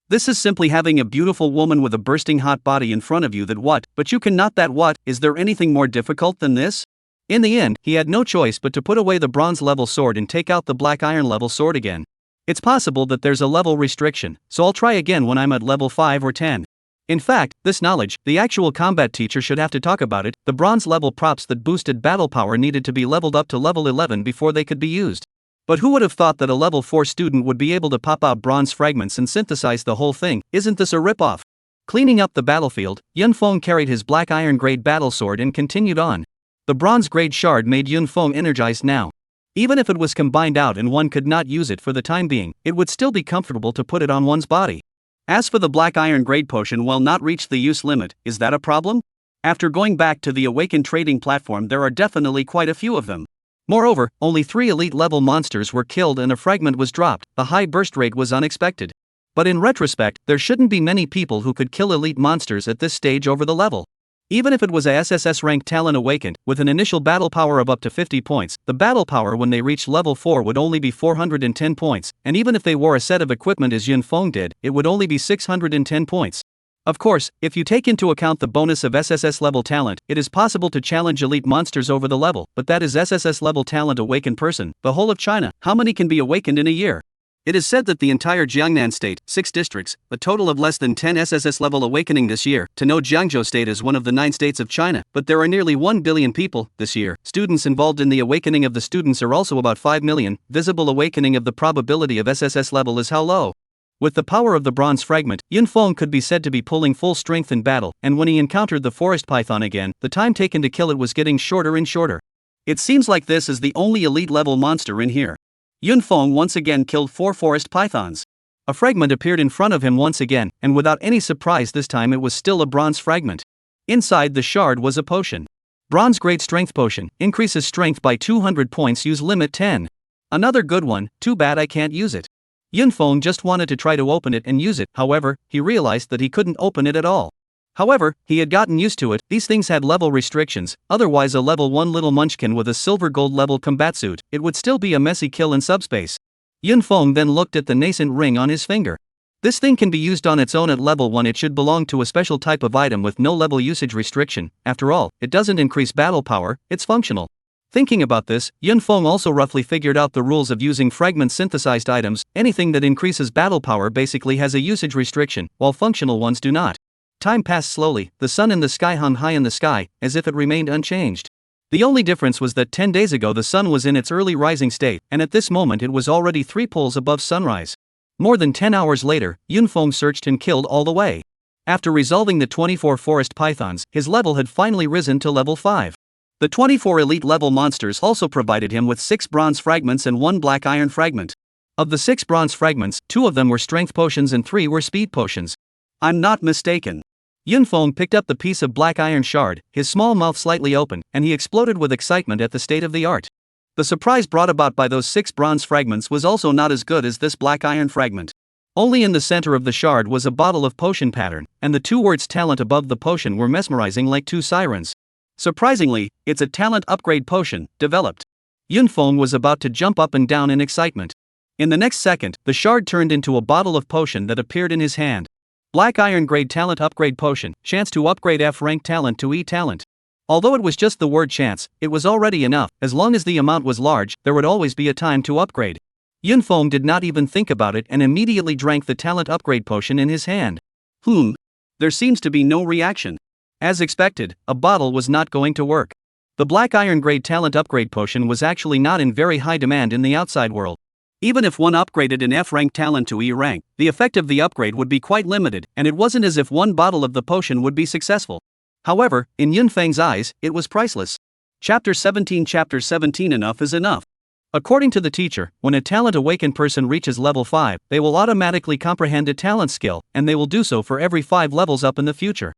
This is simply having a beautiful woman with a bursting hot body in front of you that what, but you cannot that what, is there anything more difficult than this? In the end, he had no choice but to put away the bronze level sword and take out the black iron level sword again. It's possible that there's a level restriction, so I'll try again when I'm at level 5 or 10. In fact, this knowledge, the actual combat teacher should have to talk about it. The bronze level props that boosted battle power needed to be leveled up to level 11 before they could be used. But who would have thought that a level 4 student would be able to pop out bronze fragments and synthesize the whole thing? Isn't this a ripoff? Cleaning up the battlefield, Yunfeng carried his black iron grade battle sword and continued on. The bronze grade shard made Yunfeng energized now. Even if it was combined out and one could not use it for the time being, it would still be comfortable to put it on one's body. As for the black iron grade potion, will not reach the use limit, is that a problem? After going back to the awakened trading platform, there are definitely quite a few of them. Moreover, only 3 elite level monsters were killed and a fragment was dropped. The high burst rate was unexpected. But in retrospect, there shouldn't be many people who could kill elite monsters at this stage over the level. Even if it was a SSS ranked talent awakened, with an initial battle power of up to 50 points, the battle power when they reached level 4 would only be 410 points, and even if they wore a set of equipment as Yunfeng did, it would only be 610 points. Of course, if you take into account the bonus of SSS level talent, it is possible to challenge elite monsters over the level, but that is SSS level talent awakened person. The whole of China, how many can be awakened in a year? It is said that the entire Jiangnan state, 6 districts, a total of less than 10 SSS level awakening this year. To know Jiangzhou state is one of the 9 states of China, but there are nearly 1 billion people this year. Students involved in the awakening of the students are also about 5 million. Visible awakening of the probability of SSS level is how low? With the power of the bronze fragment, Yunfeng could be said to be pulling full strength in battle, and when he encountered the forest python again, the time taken to kill it was getting shorter and shorter. It seems like this is the only elite level monster in here. Yunfeng once again killed 4 forest pythons. A fragment appeared in front of him once again, and without any surprise this time it was still a bronze fragment. Inside the shard was a potion. Bronze grade strength potion, increases strength by 200 points, use limit 10. Another good one, too bad I can't use it. Yunfeng just wanted to try to open it and use it, however, he realized that he couldn't open it at all. However, he had gotten used to it. These things had level restrictions, otherwise a level 1 little munchkin with a silver gold level combat suit, it would still be a messy kill in subspace. Yunfeng then looked at the nascent ring on his finger. This thing can be used on its own at level 1. It should belong to a special type of item with no level usage restriction. After all, it doesn't increase battle power, it's functional. Thinking about this, Yunfeng also roughly figured out the rules of using fragment synthesized items. Anything that increases battle power basically has a usage restriction, while functional ones do not. Time passed slowly. The sun in the sky hung high in the sky, as if it remained unchanged. The only difference was that 10 days ago the sun was in its early rising state, and at this moment it was already 3 poles above sunrise. More than 10 hours later, Yunfeng searched and killed all the way. After resolving the 24 forest pythons, his level had finally risen to level 5. The 24 elite level monsters also provided him with 6 bronze fragments and 1 black iron fragment. Of the 6 bronze fragments, 2 of them were strength potions and 3 were speed potions. I'm not mistaken. Yunfeng picked up the piece of black iron shard, his small mouth slightly open, and he exploded with excitement at the state of the art. The surprise brought about by those 6 bronze fragments was also not as good as this black iron fragment. Only in the center of the shard was a bottle of potion pattern, and the 2 words talent above the potion were mesmerizing like 2 sirens. Surprisingly, it's a talent upgrade potion, developed. Yunfeng was about to jump up and down in excitement. In the next second, the shard turned into a bottle of potion that appeared in his hand. Black Iron Grade Talent Upgrade Potion, chance to upgrade F rank talent to E talent. Although it was just the word chance, it was already enough. As long as the amount was large, there would always be a time to upgrade. Yunfeng did not even think about it and immediately drank the talent upgrade potion in his hand. There seems to be no reaction. As expected, a bottle was not going to work. The Black Iron Grade Talent Upgrade Potion was actually not in very high demand in the outside world. Even if one upgraded an F rank talent to E rank, the effect of the upgrade would be quite limited, and it wasn't as if one bottle of the potion would be successful. However, in Yunfeng's eyes, it was priceless. Chapter 17 Enough is enough. According to the teacher, when a talent awakened person reaches level 5, they will automatically comprehend a talent skill, and they will do so for every 5 levels up in the future.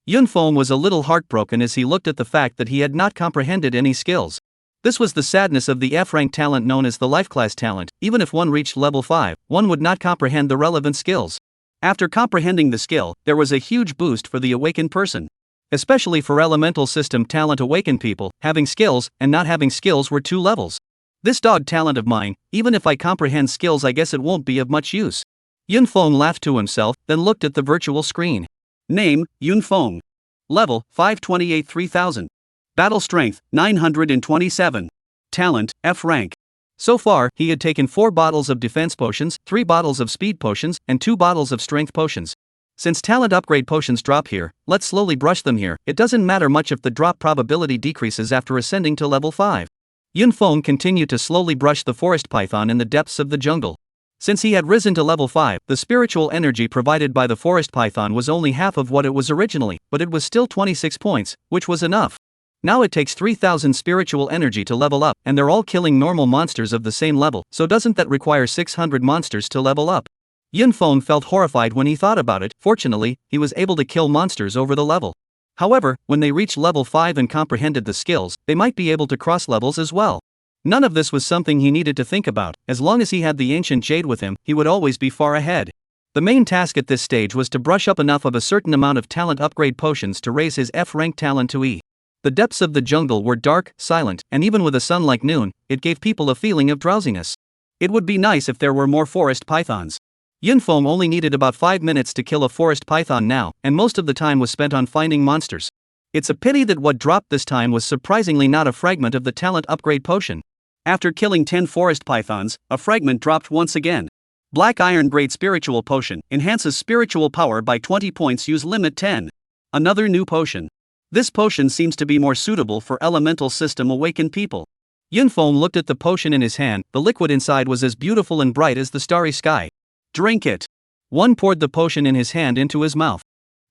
Yunfeng was a little heartbroken as he looked at the fact that he had not comprehended any skills. This was the sadness of the F-rank talent known as the life class talent. Even if one reached level 5, one would not comprehend the relevant skills. After comprehending the skill, there was a huge boost for the awakened person. Especially for elemental system talent awakened people, having skills and not having skills were 2 levels. This dog talent of mine, even if I comprehend skills, I guess it won't be of much use. Yunfeng laughed to himself, then looked at the virtual screen. Name, Yunfeng. Level, 528 3000. Battle strength, 927. Talent, F rank. So far, he had taken 4 bottles of defense potions, 3 bottles of speed potions, and 2 bottles of strength potions. Since talent upgrade potions drop here, let's slowly brush them here. It doesn't matter much if the drop probability decreases after ascending to level 5. Yunfeng continued to slowly brush the forest python in the depths of the jungle. Since he had risen to level 5, the spiritual energy provided by the forest python was only half of what it was originally, but it was still 26 points, which was enough. Now it takes 3000 spiritual energy to level up, and they're all killing normal monsters of the same level, so doesn't that require 600 monsters to level up? Yunfeng felt horrified when he thought about it. Fortunately, he was able to kill monsters over the level. However, when they reached level 5 and comprehended the skills, they might be able to cross levels as well. None of this was something he needed to think about. As long as he had the ancient jade with him, he would always be far ahead. The main task at this stage was to brush up enough of a certain amount of talent upgrade potions to raise his F rank talent to E. The depths of the jungle were dark, silent, and even with a sun like noon, it gave people a feeling of drowsiness. It would be nice if there were more forest pythons. Yunfeng only needed about 5 minutes to kill a forest python now, and most of the time was spent on finding monsters. It's a pity that what dropped this time was surprisingly not a fragment of the talent upgrade potion. After killing 10 forest pythons, a fragment dropped once again. Black Iron Grade Spiritual Potion, enhances spiritual power by 20 points, use limit 10. Another new potion. This potion seems to be more suitable for elemental system awakened people. Yunfeng looked at the potion in his hand. The liquid inside was as beautiful and bright as the starry sky. Drink it. One poured the potion in his hand into his mouth.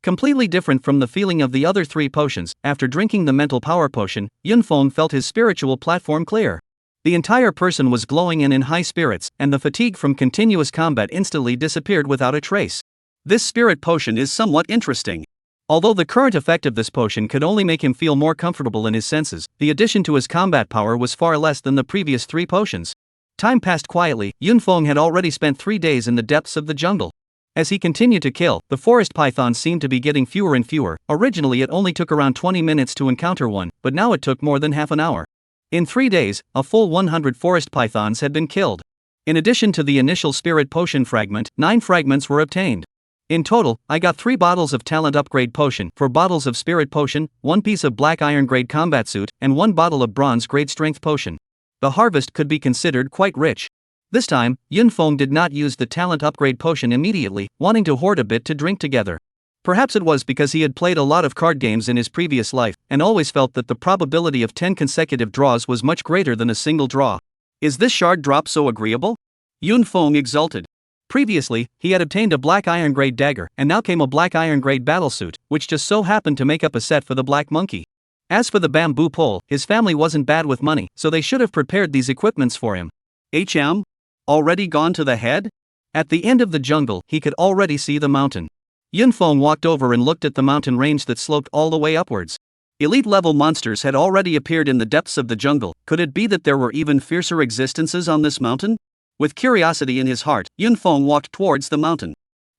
Completely different from the feeling of the other 3 potions, after drinking the mental power potion, Yunfeng felt his spiritual platform clear. The entire person was glowing and in high spirits, and the fatigue from continuous combat instantly disappeared without a trace. This spirit potion is somewhat interesting. Although the current effect of this potion could only make him feel more comfortable in his senses, the addition to his combat power was far less than the previous 3 potions. Time passed quietly. Yunfeng had already spent 3 days in the depths of the jungle. As he continued to kill, the forest pythons seemed to be getting fewer and fewer. Originally it only took around 20 minutes to encounter one, but now it took more than half an hour. In 3 days, a full 100 forest pythons had been killed. In addition to the initial spirit potion fragment, 9 fragments were obtained. In total, I got 3 bottles of talent upgrade potion, 4 bottles of spirit potion, 1 piece of black iron grade combat suit, and 1 bottle of bronze grade strength potion. The harvest could be considered quite rich. This time, Yunfeng did not use the talent upgrade potion immediately, wanting to hoard a bit to drink together. Perhaps it was because he had played a lot of card games in his previous life, and always felt that the probability of 10 consecutive draws was much greater than a single draw. Is this shard drop so agreeable? Yunfeng exulted. Previously, he had obtained a black iron grade dagger, and now came a black iron grade battlesuit, which just so happened to make up a set for the black monkey. As for the bamboo pole, his family wasn't bad with money, so they should have prepared these equipments for him. Already gone to the head? At the end of the jungle, he could already see the mountain. Yunfeng walked over and looked at the mountain range that sloped all the way upwards. Elite level monsters had already appeared in the depths of the jungle. Could it be that there were even fiercer existences on this mountain? With curiosity in his heart, Yunfeng walked towards the mountain.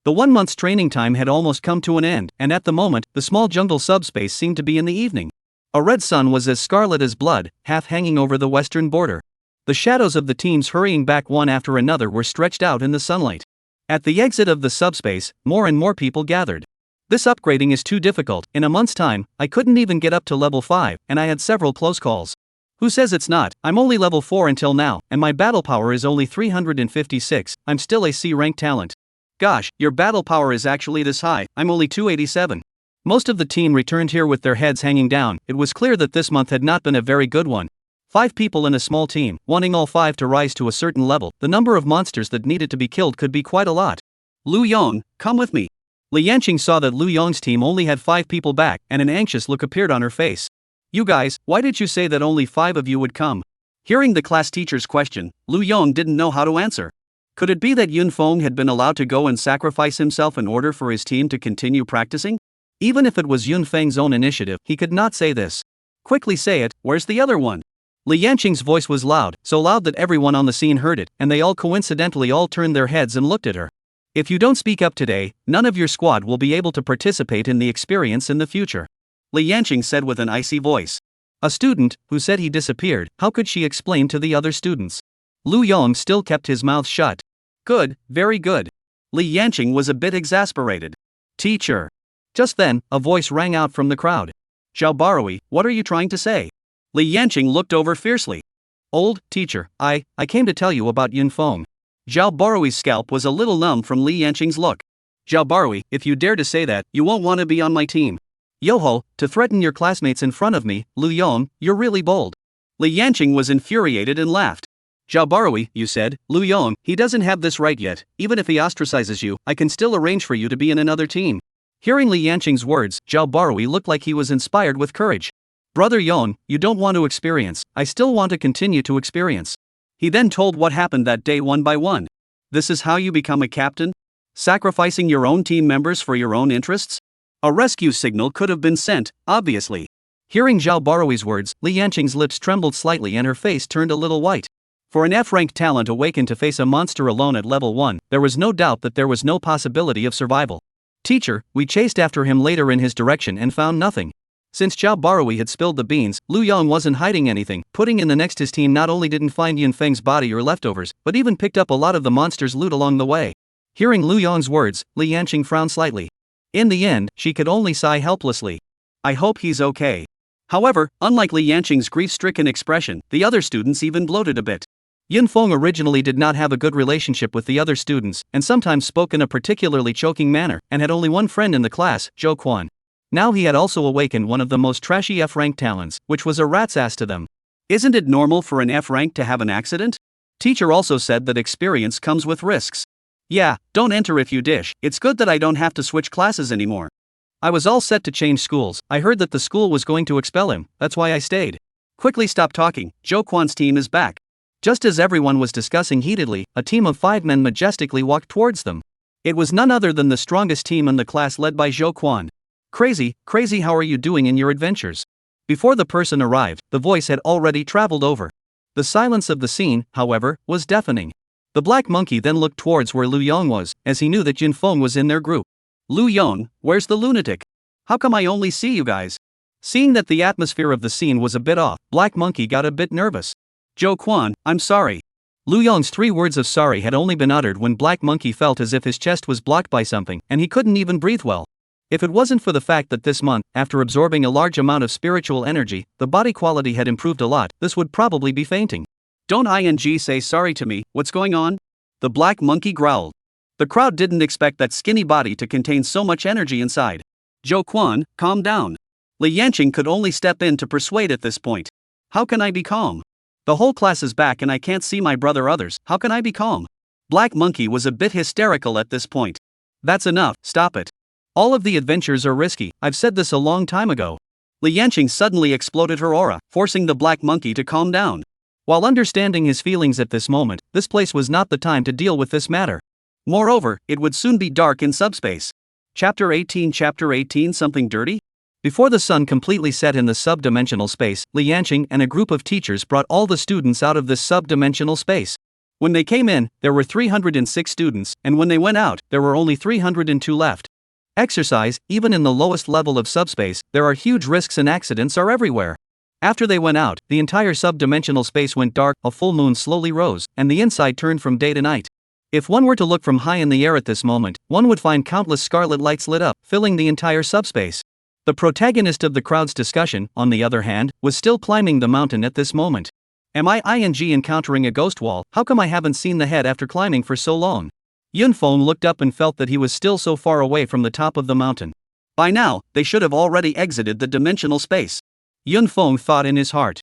The 1 month's training time had almost come to an end, and at the moment, the small jungle subspace seemed to be in the evening. A red sun was as scarlet as blood, half hanging over the western border. The shadows of the teams hurrying back one after another were stretched out in the sunlight. At the exit of the subspace, more and more people gathered. This upgrading is too difficult. In a month's time, I couldn't even get up to level 5, and I had several close calls. Who says it's not? I'm only level 4 until now, and my battle power is only 356, I'm still a C rank talent. Gosh, your battle power is actually this high, I'm only 287. Most of the team returned here with their heads hanging down. It was clear that this month had not been a very good one. 5 people in a small team, wanting all 5 to rise to a certain level, the number of monsters that needed to be killed could be quite a lot. Lu Yong, come with me. Li Yanqing saw that Lu Yong's team only had 5 people back, and an anxious look appeared on her face. You guys, why did you say that only 5 of you would come? Hearing the class teacher's question, Lu Yong didn't know how to answer. Could it be that Yun Feng had been allowed to go and sacrifice himself in order for his team to continue practicing? Even if it was Yun Feng's own initiative, he could not say this. Quickly say it, where's the other one? Li Yanqing's voice was loud, so loud that everyone on the scene heard it, and they all coincidentally turned their heads and looked at her. If you don't speak up today, none of your squad will be able to participate in the experience in the future. Li Yanqing said with an icy voice. A student, who said he disappeared, how could she explain to the other students? Lu Yong still kept his mouth shut. Good, very good. Li Yanqing was a bit exasperated. Teacher. Just then, a voice rang out from the crowd. Zhao Barui, what are you trying to say? Li Yanqing looked over fiercely. Old teacher, I came to tell you about Yun Feng. Zhao Barui's scalp was a little numb from Li Yanqing's look. Zhao Barui, if you dare to say that, you won't want to be on my team. Yoho, to threaten your classmates in front of me, Lu Yong, you're really bold. Li Yanqing was infuriated and laughed. Zhao Barui, you said, Lu Yong, he doesn't have this right yet. Even if he ostracizes you, I can still arrange for you to be in another team. Hearing Li Yanqing's words, Zhao Barui looked like he was inspired with courage. Brother Yong, you don't want to experience, I still want to continue to experience. He then told what happened that day one by one. This is how you become a captain? Sacrificing your own team members for your own interests? A rescue signal could have been sent, obviously. Hearing Zhao Barui's words, Li Yanqing's lips trembled slightly and her face turned a little white. For an F-ranked talent awakened to face a monster alone at level 1, there was no doubt that there was no possibility of survival. Teacher, we chased after him later in his direction and found nothing. Since Zhao Barui had spilled the beans, Lu Yong wasn't hiding anything. Putting in the next, his team not only didn't find Yun Feng's body or leftovers, but even picked up a lot of the monster's loot along the way. Hearing Lu Yong's words, Li Yanqing frowned slightly. In the end, she could only sigh helplessly. I hope he's okay. However, unlike Li Yanqing's grief-stricken expression, the other students even bloated a bit. Yun Feng originally did not have a good relationship with the other students, and sometimes spoke in a particularly choking manner, and had only one friend in the class, Zhou Quan. Now he had also awakened one of the most trashy F-rank talents, which was a rat's ass to them. Isn't it normal for an F-rank to have an accident? Teacher also said that experience comes with risks. Yeah, don't enter if you dish. It's good that I don't have to switch classes anymore. I was all set to change schools. I heard that the school was going to expel him, that's why I stayed. Quickly stop talking, Zhou Quan's team is back. Just as everyone was discussing heatedly, a team of 5 men majestically walked towards them. It was none other than the strongest team in the class led by Zhou Quan. Crazy, how are you doing in your adventures? Before the person arrived, the voice had already traveled over. The silence of the scene, however, was deafening. The black monkey then looked towards where Lu Yong was, as he knew that Yun Feng was in their group. Lu Yong, where's the lunatic? How come I only see you guys? Seeing that the atmosphere of the scene was a bit off, Black Monkey got a bit nervous. Zhou Quan, I'm sorry. Lu Yong's 3 words of sorry had only been uttered when Black Monkey felt as if his chest was blocked by something, and he couldn't even breathe well. If it wasn't for the fact that this month, after absorbing a large amount of spiritual energy, the body quality had improved a lot, this would probably be fainting. Don't ing say sorry to me, what's going on? The Black Monkey growled. The crowd didn't expect that skinny body to contain so much energy inside. Zhou Quan, calm down. Li Yanqing could only step in to persuade at this point. How can I be calm? The whole class is back and I can't see my brother others, how can I be calm? Black Monkey was a bit hysterical at this point. That's enough, stop it. All of the adventures are risky, I've said this a long time ago. Li Yanqing suddenly exploded her aura, forcing the Black Monkey to calm down. While understanding his feelings at this moment, this place was not the time to deal with this matter. Moreover, it would soon be dark in subspace. Chapter 18 Something dirty? Before the sun completely set in the sub-dimensional space, Li Yanqing and a group of teachers brought all the students out of this sub-dimensional space. When they came in, there were 306 students, and when they went out, there were only 302 left. Exercise, even in the lowest level of subspace, there are huge risks and accidents are everywhere. After they went out, the entire sub-dimensional space went dark, a full moon slowly rose, and the inside turned from day to night. If one were to look from high in the air at this moment, one would find countless scarlet lights lit up, filling the entire subspace. The protagonist of the crowd's discussion, on the other hand, was still climbing the mountain at this moment. Am I encountering a ghost wall? How come I haven't seen the head after climbing for so long? Yun Feng looked up and felt that he was still so far away from the top of the mountain. By now, they should have already exited the dimensional space. Yun Feng thought in his heart.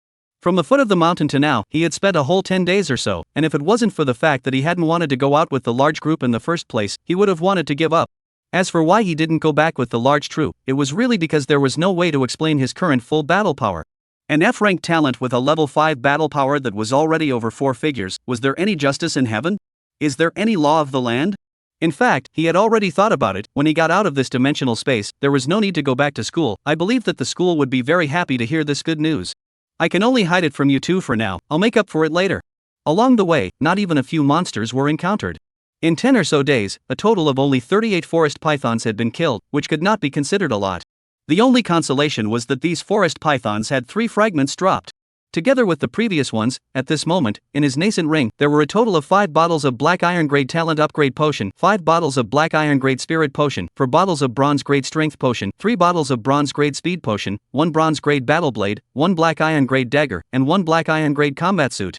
From the foot of the mountain to now, he had spent a whole 10 days or so, and if it wasn't for the fact that he hadn't wanted to go out with the large group in the first place, he would have wanted to give up. As for why he didn't go back with the large troop, it was really because there was no way to explain his current full battle power. An F-rank talent with a level 5 battle power that was already over 4 figures, was there any justice in heaven? Is there any law of the land? In fact, he had already thought about it. When he got out of this dimensional space, there was no need to go back to school. I believe that the school would be very happy to hear this good news. I can only hide it from you two for now, I'll make up for it later. Along the way, not even a few monsters were encountered. In 10 or so days, a total of only 38 forest pythons had been killed, which could not be considered a lot. The only consolation was that these forest pythons had 3 fragments dropped. Together with the previous ones, at this moment, in his nascent ring, there were a total of 5 bottles of Black Iron Grade Talent Upgrade Potion, 5 bottles of Black Iron Grade Spirit Potion, 4 bottles of Bronze Grade Strength Potion, 3 bottles of Bronze Grade Speed Potion, 1 Bronze Grade Battle Blade, 1 Black Iron Grade Dagger, and 1 Black Iron Grade Combat Suit.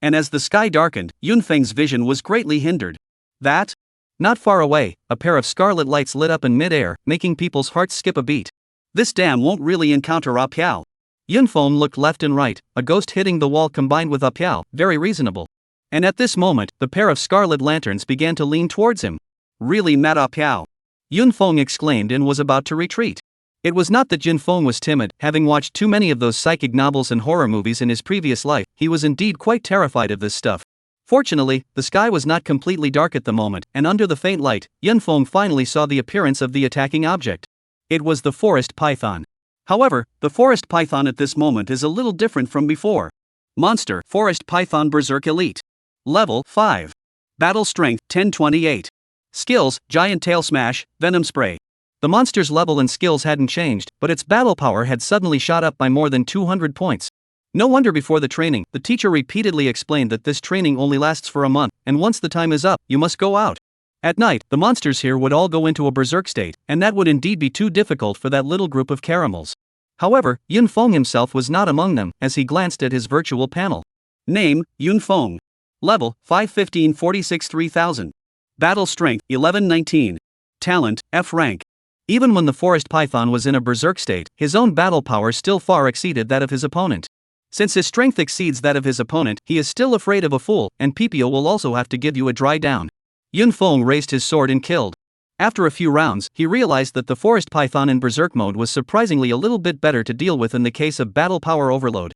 And as the sky darkened, Yunfeng's vision was greatly hindered. That? Not far away, a pair of scarlet lights lit up in mid-air, making people's hearts skip a beat. This dam won't really encounter A Piao. Yunfeng looked left and right, a ghost hitting the wall combined with A Piao, very reasonable. And at this moment, the pair of scarlet lanterns began to lean towards him. Really mad A Piao. Yunfeng exclaimed and was about to retreat. It was not that Yunfeng was timid, having watched too many of those psychic novels and horror movies in his previous life, he was indeed quite terrified of this stuff. Fortunately, the sky was not completely dark at the moment, and under the faint light, Yunfeng finally saw the appearance of the attacking object. It was the forest python. However, the forest python at this moment is a little different from before. Monster, Forest Python Berserk Elite. Level 5. Battle Strength 1028. Skills, Giant Tail Smash, Venom Spray. The monster's level and skills hadn't changed, but its battle power had suddenly shot up by more than 200 points. No wonder before the training, the teacher repeatedly explained that this training only lasts for a month, and once the time is up, you must go out. At night, the monsters here would all go into a berserk state, and that would indeed be too difficult for that little group of caramels. However, Yunfeng himself was not among them, as he glanced at his virtual panel. Name, Yunfeng. Level, 515-46 3000. Battle Strength, 1119. Talent, F rank. Even when the forest python was in a berserk state, his own battle power still far exceeded that of his opponent. Since his strength exceeds that of his opponent, he is still afraid of a fool, and Pipio will also have to give you a dry down. Yunfeng raised his sword and killed. After a few rounds, he realized that the forest python in berserk mode was surprisingly a little bit better to deal with in the case of battle power overload.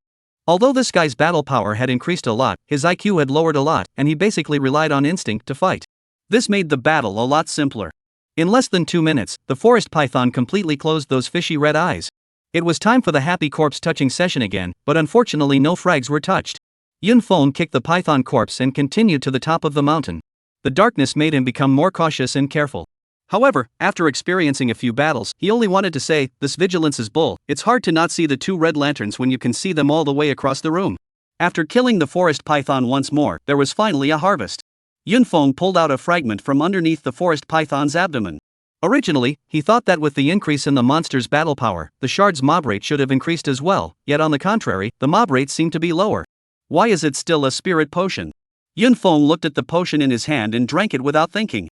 Although this guy's battle power had increased a lot, his IQ had lowered a lot, and he basically relied on instinct to fight. This made the battle a lot simpler. In less than 2 minutes, the forest python completely closed those fishy red eyes. It was time for the happy corpse touching session again, but unfortunately no frags were touched. Yunfeng kicked the python corpse and continued to the top of the mountain. The darkness made him become more cautious and careful. However, after experiencing a few battles, he only wanted to say, "This vigilance is bull. It's hard to not see the 2 red lanterns when you can see them all the way across the room." After killing the forest python once more, there was finally a harvest. Yunfeng pulled out a fragment from underneath the forest python's abdomen. Originally, he thought that with the increase in the monster's battle power, the shard's mob rate should have increased as well, yet on the contrary, the mob rate seemed to be lower. Why is it still a spirit potion? Yunfeng looked at the potion in his hand and drank it without thinking.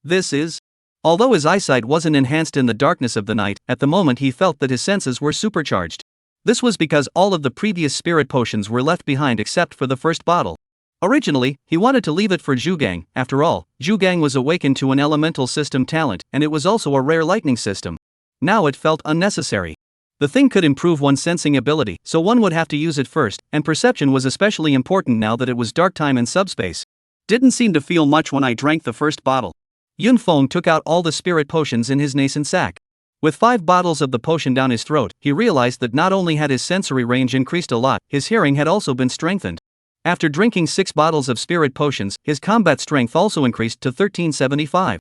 This is... Although his eyesight wasn't enhanced in the darkness of the night, at the moment he felt that his senses were supercharged. This was because all of the previous spirit potions were left behind except for the first bottle. Originally, he wanted to leave it for Zhugang. After all, Zhugang was awakened to an elemental system talent, and it was also a rare lightning system. Now it felt unnecessary. The thing could improve one's sensing ability, so one would have to use it first, and perception was especially important now that it was dark time in subspace. Didn't seem to feel much when I drank the first bottle. Yunfeng took out all the spirit potions in his nascent sack. With 5 bottles of the potion down his throat, he realized that not only had his sensory range increased a lot, his hearing had also been strengthened. After drinking 6 bottles of spirit potions, his combat strength also increased to 1375.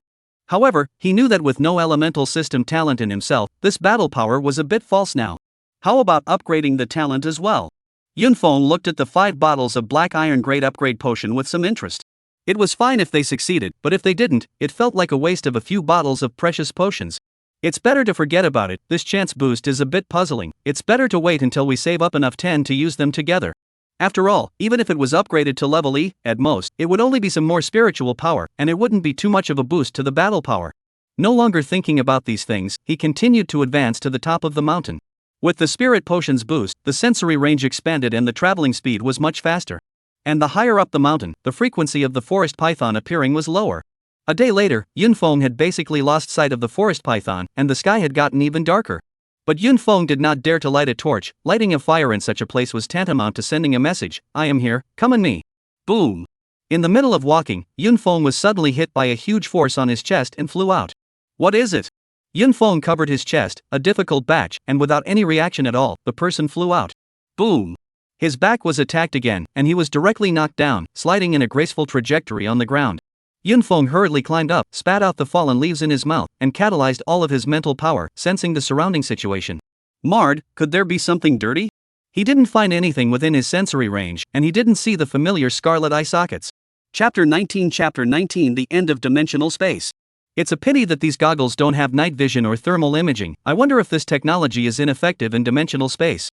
However, he knew that with no elemental system talent in himself, this battle power was a bit false now. How about upgrading the talent as well? Yunfeng looked at the 5 bottles of Black Iron Grade Upgrade Potion with some interest. It was fine if they succeeded, but if they didn't, it felt like a waste of a few bottles of precious potions. It's better to forget about it. This chance boost is a bit puzzling. It's better to wait until we save up enough 10 to use them together. After all, even if it was upgraded to level E, at most, it would only be some more spiritual power, and it wouldn't be too much of a boost to the battle power. No longer thinking about these things, he continued to advance to the top of the mountain. With the spirit potion's boost, the sensory range expanded and the traveling speed was much faster. And the higher up the mountain, the frequency of the forest python appearing was lower. A day later, Yunfeng had basically lost sight of the forest python, and the sky had gotten even darker. But Yunfeng did not dare to light a torch. Lighting a fire in such a place was tantamount to sending a message: I am here, come on me. Boom! In the middle of walking, Yunfeng was suddenly hit by a huge force on his chest and flew out. What is it? Yunfeng covered his chest, a difficult batch, and without any reaction at all, the person flew out. Boom! His back was attacked again, and he was directly knocked down, sliding in a graceful trajectory on the ground. Yunfeng hurriedly climbed up, spat out the fallen leaves in his mouth, and catalyzed all of his mental power, sensing the surrounding situation. Marred, could there be something dirty? He didn't find anything within his sensory range, and he didn't see the familiar scarlet eye sockets. Chapter 19 The End of Dimensional Space. It's a pity that these goggles don't have night vision or thermal imaging. I wonder if this technology is ineffective in dimensional space.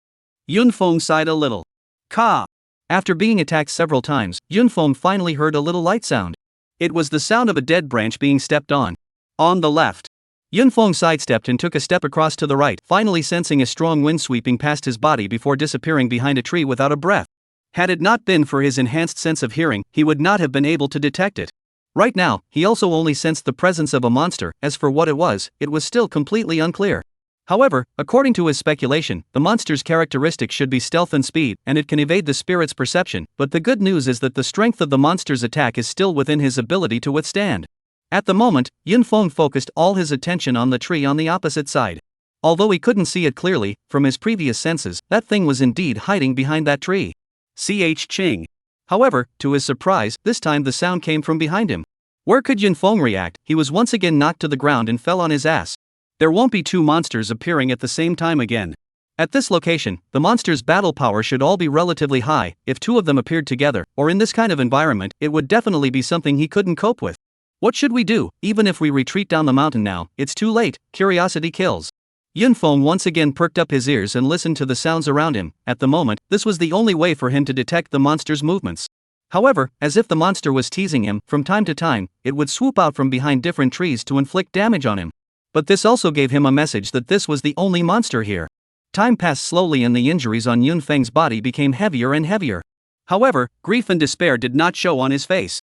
Yunfeng sighed a little. Ka! After being attacked several times, Yunfeng finally heard a little light sound. It was the sound of a dead branch being stepped on. On the left. Yunfeng sidestepped and took a step across to the right, finally sensing a strong wind sweeping past his body before disappearing behind a tree without a breath. Had it not been for his enhanced sense of hearing, he would not have been able to detect it. Right now, he also only sensed the presence of a monster. As for what it was still completely unclear. However, according to his speculation, the monster's characteristics should be stealth and speed, and it can evade the spirit's perception, but the good news is that the strength of the monster's attack is still within his ability to withstand. At the moment, Yunfeng focused all his attention on the tree on the opposite side. Although he couldn't see it clearly, from his previous senses, that thing was indeed hiding behind that tree. Ching. However, to his surprise, this time the sound came from behind him. Where could Yunfeng react? He was once again knocked to the ground and fell on his ass. There won't be two monsters appearing at the same time again. At this location, the monsters' battle power should all be relatively high. If two of them appeared together, or in this kind of environment, it would definitely be something he couldn't cope with. What should we do? Even if we retreat down the mountain now, it's too late. Curiosity kills. Yunfeng once again perked up his ears and listened to the sounds around him. At the moment, this was the only way for him to detect the monster's movements. However, as if the monster was teasing him, from time to time, it would swoop out from behind different trees to inflict damage on him. But this also gave him a message that this was the only monster here. Time passed slowly and the injuries on Yunfeng's body became heavier and heavier. However, grief and despair did not show on his face.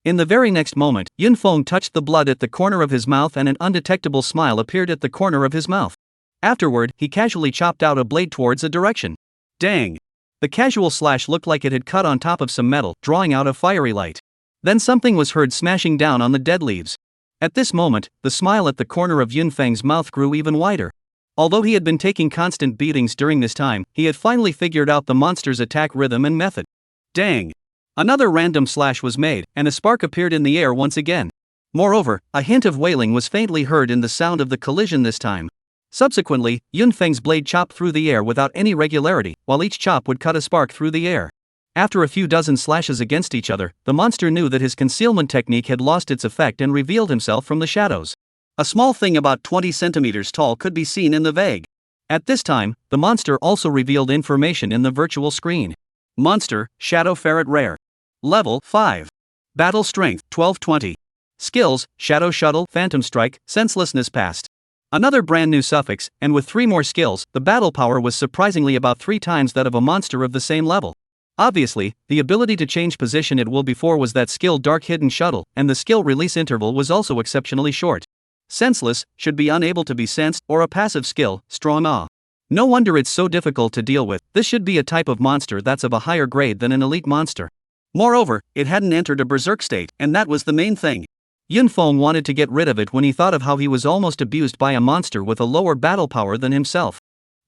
In the very next moment, Yunfeng touched the blood at the corner of his mouth and an undetectable smile appeared at the corner of his mouth. Afterward, he casually chopped out a blade towards a direction. Dang! The casual slash looked like it had cut on top of some metal, drawing out a fiery light. Then something was heard smashing down on the dead leaves. At this moment, the smile at the corner of Yunfeng's mouth grew even wider. Although he had been taking constant beatings during this time, he had finally figured out the monster's attack rhythm and method. Dang! Another random slash was made, and a spark appeared in the air once again. Moreover, a hint of wailing was faintly heard in the sound of the collision this time. Subsequently, Yunfeng's blade chopped through the air without any regularity, while each chop would cut a spark through the air. After a few dozen slashes against each other, the monster knew that his concealment technique had lost its effect and revealed himself from the shadows. A small thing about 20 centimeters tall could be seen in the vague. At this time, the monster also revealed information in the virtual screen. Monster, Shadow Ferret Rare. Level 5. Battle Strength, 1220. Skills, Shadow Shuttle, Phantom Strike, Senselessness Past. Another brand new suffix, and with 3 more skills, the battle power was surprisingly about 3 times that of a monster of the same level. Obviously, the ability to change position at will before was that skill Dark Hidden Shuttle, and the skill release interval was also exceptionally short. Senseless, should be unable to be sensed, or a passive skill, Strong Awe. No wonder it's so difficult to deal with. This should be a type of monster that's of a higher grade than an elite monster. Moreover, it hadn't entered a berserk state, and that was the main thing. Yunfeng wanted to get rid of it when he thought of how he was almost abused by a monster with a lower battle power than himself.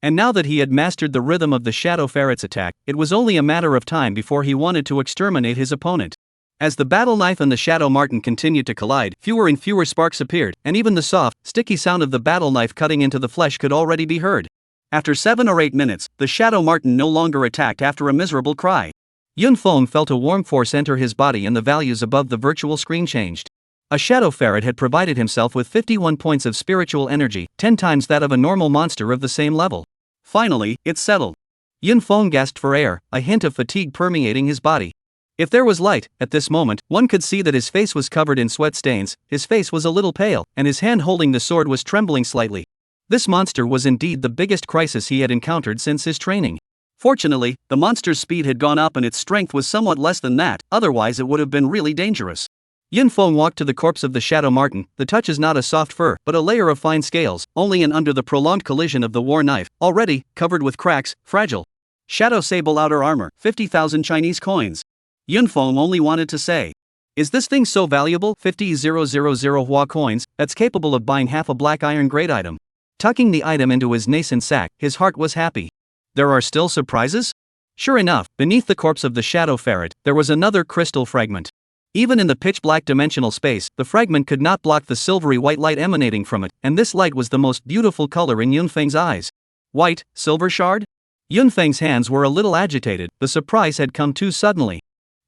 And now that he had mastered the rhythm of the Shadow Ferret's attack, it was only a matter of time before he wanted to exterminate his opponent. As the battle knife and the Shadow Marten continued to collide, fewer and fewer sparks appeared, and even the soft, sticky sound of the battle knife cutting into the flesh could already be heard. After 7 or 8 minutes, the Shadow Marten no longer attacked after a miserable cry. Yunfeng felt a warm force enter his body and the values above the virtual screen changed. A Shadow Ferret had provided himself with 51 points of spiritual energy, 10 times that of a normal monster of the same level. Finally, it settled. Yunfeng gasped for air, a hint of fatigue permeating his body. If there was light, at this moment, one could see that his face was covered in sweat stains, his face was a little pale, and his hand holding the sword was trembling slightly. This monster was indeed the biggest crisis he had encountered since his training. Fortunately, the monster's speed had gone up and its strength was somewhat less than that, otherwise it would have been really dangerous. Yunfeng walked to the corpse of the shadow marten. The touch is not a soft fur, but a layer of fine scales, only and under the prolonged collision of the war knife, already covered with cracks, fragile. Shadow sable outer armor, 50,000 Chinese coins. Yunfeng only wanted to say, is this thing so valuable? 50,000 Hua coins, that's capable of buying half a black iron grade item. Tucking the item into his nascent sack, his heart was happy. There are still surprises? Sure enough, beneath the corpse of the shadow ferret, there was another crystal fragment. Even in the pitch-black dimensional space, the fragment could not block the silvery white light emanating from it, and this light was the most beautiful color in Yunfeng's eyes. White, silver shard? Yunfeng's hands were a little agitated, the surprise had come too suddenly.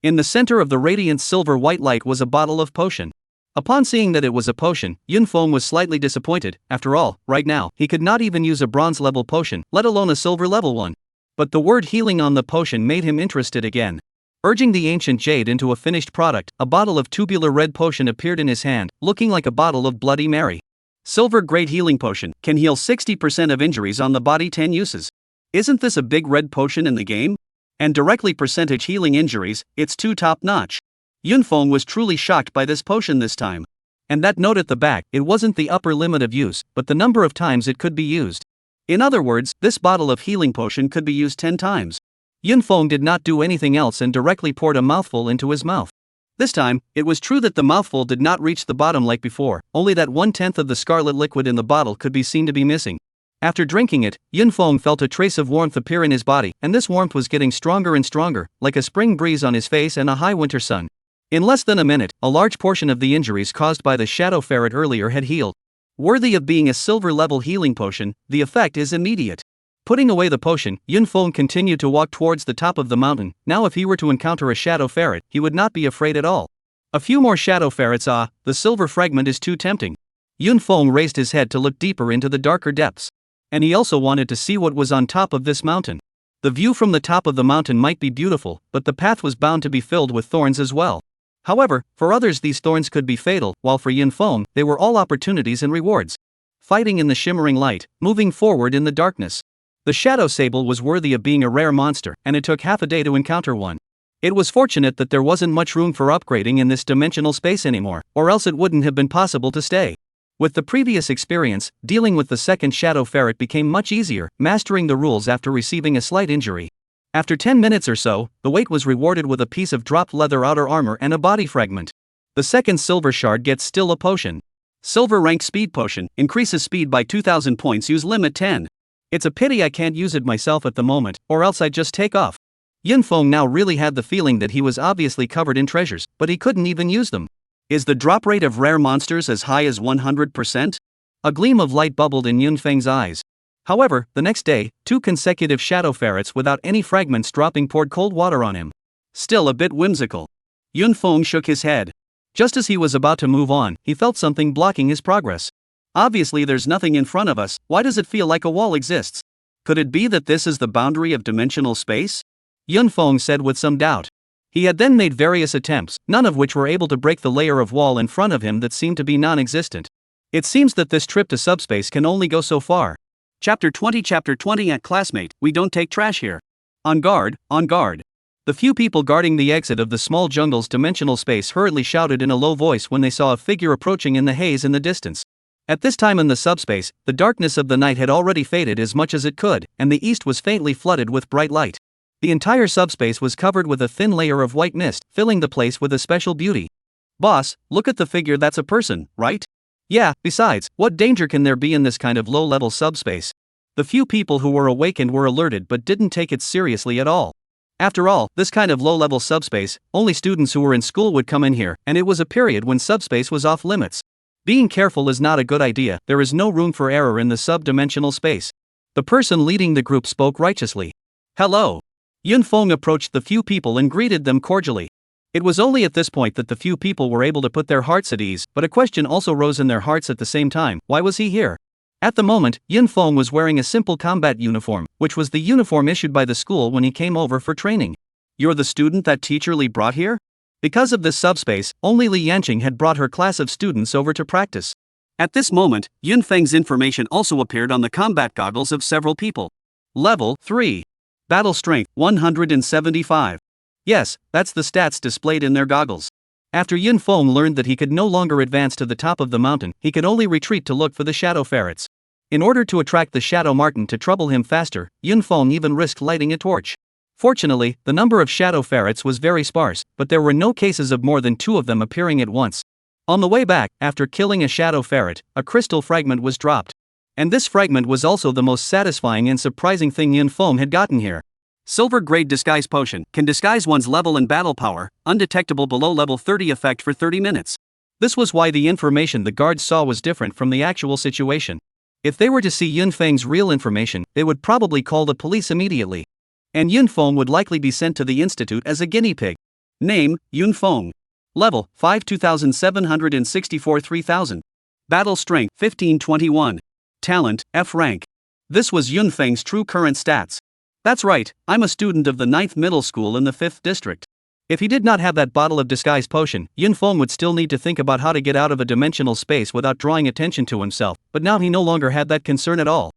In the center of the radiant silver-white light was a bottle of potion. Upon seeing that it was a potion, Yunfeng was slightly disappointed. After all, right now, he could not even use a bronze-level potion, let alone a silver-level one. But the word healing on the potion made him interested again. Urging the ancient jade into a finished product, a bottle of tubular red potion appeared in his hand, looking like a bottle of Bloody Mary. Silver grade healing potion, can heal 60% of injuries on the body, 10 uses. Isn't this a big red potion in the game? And directly percentage healing injuries, it's too top-notch. Yunfeng was truly shocked by this potion this time. And that note at the back, it wasn't the upper limit of use, but the number of times it could be used. In other words, this bottle of healing potion could be used 10 times. Yunfeng did not do anything else and directly poured a mouthful into his mouth. This time, it was true that the mouthful did not reach the bottom like before, only that 1/10 of the scarlet liquid in the bottle could be seen to be missing. After drinking it, Yunfeng felt a trace of warmth appear in his body, and this warmth was getting stronger and stronger, like a spring breeze on his face and a high winter sun. In less than a minute, a large portion of the injuries caused by the shadow ferret earlier had healed. Worthy of being a silver-level healing potion, the effect is immediate. Putting away the potion, Yunfeng continued to walk towards the top of the mountain. Now if he were to encounter a shadow ferret, he would not be afraid at all. A few more shadow ferrets, the silver fragment is too tempting. Yunfeng raised his head to look deeper into the darker depths. And he also wanted to see what was on top of this mountain. The view from the top of the mountain might be beautiful, but the path was bound to be filled with thorns as well. However, for others these thorns could be fatal, while for Yunfeng, they were all opportunities and rewards. Fighting in the shimmering light, moving forward in the darkness. The shadow sable was worthy of being a rare monster, and it took half a day to encounter one. It was fortunate that there wasn't much room for upgrading in this dimensional space anymore, or else it wouldn't have been possible to stay. With the previous experience, dealing with the second shadow ferret became much easier, mastering the rules after receiving a slight injury. After 10 minutes or so, the weight was rewarded with a piece of dropped leather outer armor and a body fragment. The second silver shard gets still a potion. Silver rank speed potion, increases speed by 2000 points, use limit 10. It's a pity I can't use it myself at the moment, or else I'd just take off. Yunfeng now really had the feeling that he was obviously covered in treasures, but he couldn't even use them. Is the drop rate of rare monsters as high as 100%? A gleam of light bubbled in Yunfeng's eyes. However, the next day, 2 consecutive shadow ferrets without any fragments dropping poured cold water on him. Still a bit whimsical. Yunfeng shook his head. Just as he was about to move on, he felt something blocking his progress. Obviously there's nothing in front of us, why does it feel like a wall exists? Could it be that this is the boundary of dimensional space? Yunfeng said with some doubt. He had then made various attempts, none of which were able to break the layer of wall in front of him that seemed to be non-existent. It seems that this trip to subspace can only go so far. Chapter 20 at Classmate, we don't take trash here. On guard, on guard. The few people guarding the exit of the small jungle's dimensional space hurriedly shouted in a low voice when they saw a figure approaching in the haze in the distance. At this time in the subspace, the darkness of the night had already faded as much as it could, and the east was faintly flooded with bright light. The entire subspace was covered with a thin layer of white mist, filling the place with a special beauty. Boss, look at the figure, that's a person, right? Yeah, besides, what danger can there be in this kind of low-level subspace? The few people who were awakened were alerted but didn't take it seriously at all. After all, this kind of low-level subspace, only students who were in school would come in here, and it was a period when subspace was off limits. Being careful is not a good idea, there is no room for error in the sub-dimensional space. The person leading the group spoke righteously. Hello. Yunfeng approached the few people and greeted them cordially. It was only at this point that the few people were able to put their hearts at ease, but a question also rose in their hearts at the same time: why was he here? At the moment, Yunfeng was wearing a simple combat uniform, which was the uniform issued by the school when he came over for training. You're the student that Teacher Li brought here? Because of this subspace, only Li Yanqing had brought her class of students over to practice. At this moment, Yun Feng's information also appeared on the combat goggles of several people. Level 3. Battle Strength 175. Yes, that's the stats displayed in their goggles. After Yun Feng learned that he could no longer advance to the top of the mountain, he could only retreat to look for the shadow ferrets. In order to attract the shadow marten to trouble him faster, Yun Feng even risked lighting a torch. Fortunately, the number of shadow ferrets was very sparse, but there were no cases of more than 2 of them appearing at once. On the way back, after killing a shadow ferret, a crystal fragment was dropped. And this fragment was also the most satisfying and surprising thing Yun Feng had gotten here. Silver Grade Disguise Potion can disguise one's level and battle power, undetectable below level 30 effect for 30 minutes. This was why the information the guards saw was different from the actual situation. If they were to see Yun Feng's real information, they would probably call the police immediately. And Yun Feng would likely be sent to the institute as a guinea pig. Name, Yun Feng. Level, 5 2764 3000. Battle Strength, 1521. Talent, F rank. This was Yun Feng's true current stats. That's right, I'm a student of the 9th middle school in the 5th district. If he did not have that bottle of disguise potion, Yun Feng would still need to think about how to get out of a dimensional space without drawing attention to himself, but now he no longer had that concern at all.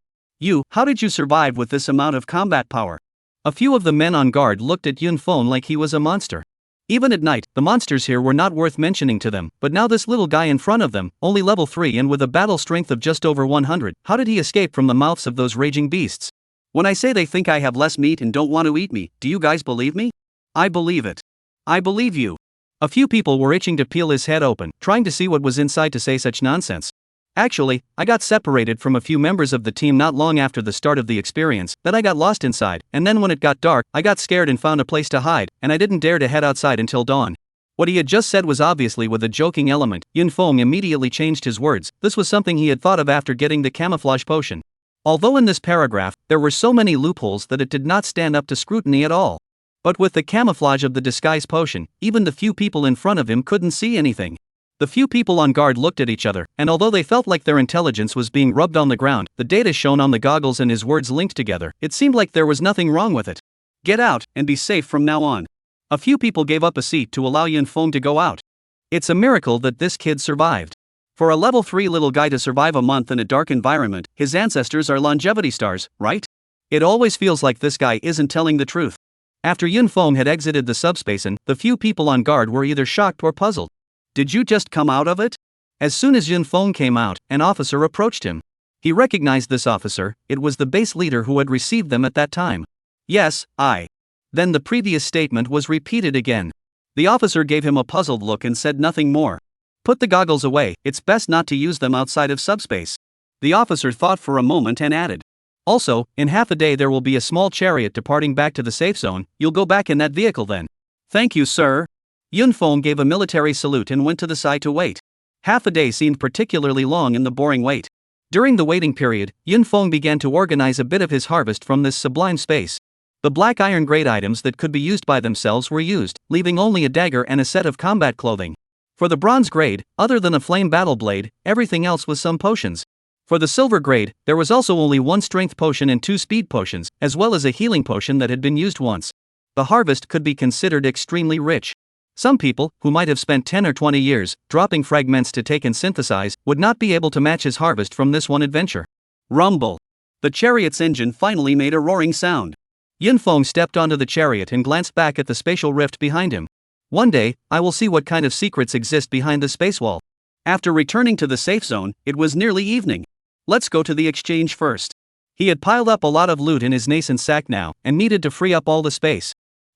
How did you survive with this amount of combat power? A few of the men on guard looked at Yun Feng like he was a monster. Even at night, the monsters here were not worth mentioning to them, but now this little guy in front of them, only level 3 and with a battle strength of just over 100, how did he escape from the mouths of those raging beasts? When I say they think I have less meat and don't want to eat me, do you guys believe me? I believe it. I believe you. A few people were itching to peel his head open, trying to see what was inside to say such nonsense. Actually, I got separated from a few members of the team not long after the start of the experience, then I got lost inside, and then when it got dark, I got scared and found a place to hide, and I didn't dare to head outside until dawn. What he had just said was obviously with a joking element. Yun Feng immediately changed his words. This was something he had thought of after getting the camouflage potion. Although in this paragraph, there were so many loopholes that it did not stand up to scrutiny at all. But with the camouflage of the disguise potion, even the few people in front of him couldn't see anything. The few people on guard looked at each other, and although they felt like their intelligence was being rubbed on the ground, the data shown on the goggles and his words linked together, it seemed like there was nothing wrong with it. Get out, and be safe from now on. A few people gave up a seat to allow Yun Feng to go out. It's a miracle that this kid survived. For a level 3 little guy to survive a month in a dark environment, his ancestors are longevity stars, right? It always feels like this guy isn't telling the truth. After Yun Feng had exited the subspace, the few people on guard were either shocked or puzzled. Did you just come out of it? As soon as Yun Feng came out, an officer approached him. He recognized this officer. It was the base leader who had received them at that time. Yes, I. Then the previous statement was repeated again. The officer gave him a puzzled look and said nothing more. Put the goggles away, it's best not to use them outside of subspace. The officer thought for a moment and added. Also, in half a day there will be a small chariot departing back to the safe zone. You'll go back in that vehicle then. Thank you, sir. Yun Feng gave a military salute and went to the side to wait. Half a day seemed particularly long in the boring wait. During the waiting period, Yun Feng began to organize a bit of his harvest from this sublime space. The black iron grade items that could be used by themselves were used, leaving only a dagger and a set of combat clothing. For the bronze grade, other than a flame battle blade, everything else was some potions. For the silver grade, there was also only 1 strength potion and 2 speed potions, as well as a healing potion that had been used once. The harvest could be considered extremely rich. Some people, who might have spent 10 or 20 years, dropping fragments to take and synthesize, would not be able to match his harvest from this one adventure. Rumble. The chariot's engine finally made a roaring sound. Yun Feng stepped onto the chariot and glanced back at the spatial rift behind him. One day, I will see what kind of secrets exist behind the space wall. After returning to the safe zone, it was nearly evening. Let's go to the exchange first. He had piled up a lot of loot in his nascent sack now, and needed to free up all the space.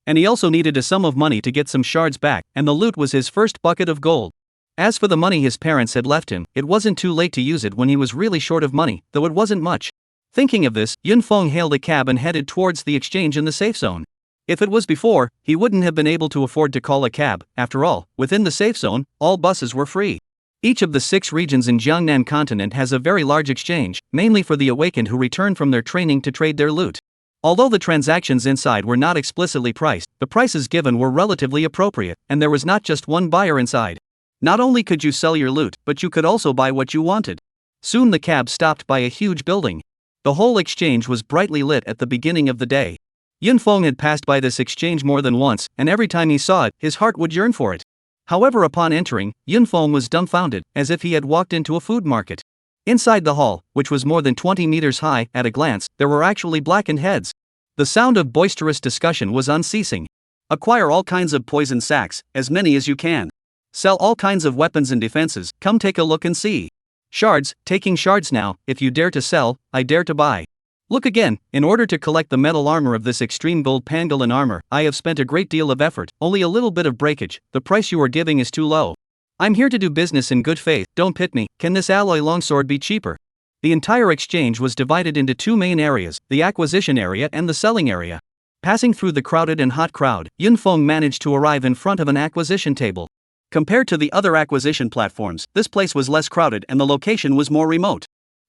And he also needed a sum of money to get some shards back, and the loot was his first bucket of gold. As for the money his parents had left him, it wasn't too late to use it when he was really short of money, though it wasn't much. Thinking of this, Yun Feng hailed a cab and headed towards the exchange in the safe zone. If it was before, he wouldn't have been able to afford to call a cab. After all, within the safe zone, all buses were free. Each of the 6 regions in Jiangnan continent has a very large exchange, mainly for the awakened who return from their training to trade their loot. Although the transactions inside were not explicitly priced, the prices given were relatively appropriate, and there was not just one buyer inside. Not only could you sell your loot, but you could also buy what you wanted. Soon the cab stopped by a huge building. The whole exchange was brightly lit at the beginning of the day. Yun Feng had passed by this exchange more than once, and every time he saw it, his heart would yearn for it. However, upon entering, Yunfeng was dumbfounded, as if he had walked into a food market. Inside the hall, which was more than 20 meters high, at a glance, there were actually blackened heads. The sound of boisterous discussion was unceasing. Acquire all kinds of poison sacks, as many as you can. Sell all kinds of weapons and defenses, come take a look and see. Shards, taking shards now, if you dare to sell, I dare to buy. Look again, in order to collect the metal armor of this extreme gold pangolin armor, I have spent a great deal of effort, only a little bit of breakage, the price you are giving is too low. I'm here to do business in good faith, don't pit me, can this alloy longsword be cheaper? The entire exchange was divided into two main areas, the acquisition area and the selling area. Passing through the crowded and hot crowd, Yunfeng managed to arrive in front of an acquisition table. Compared to the other acquisition platforms, this place was less crowded and the location was more remote.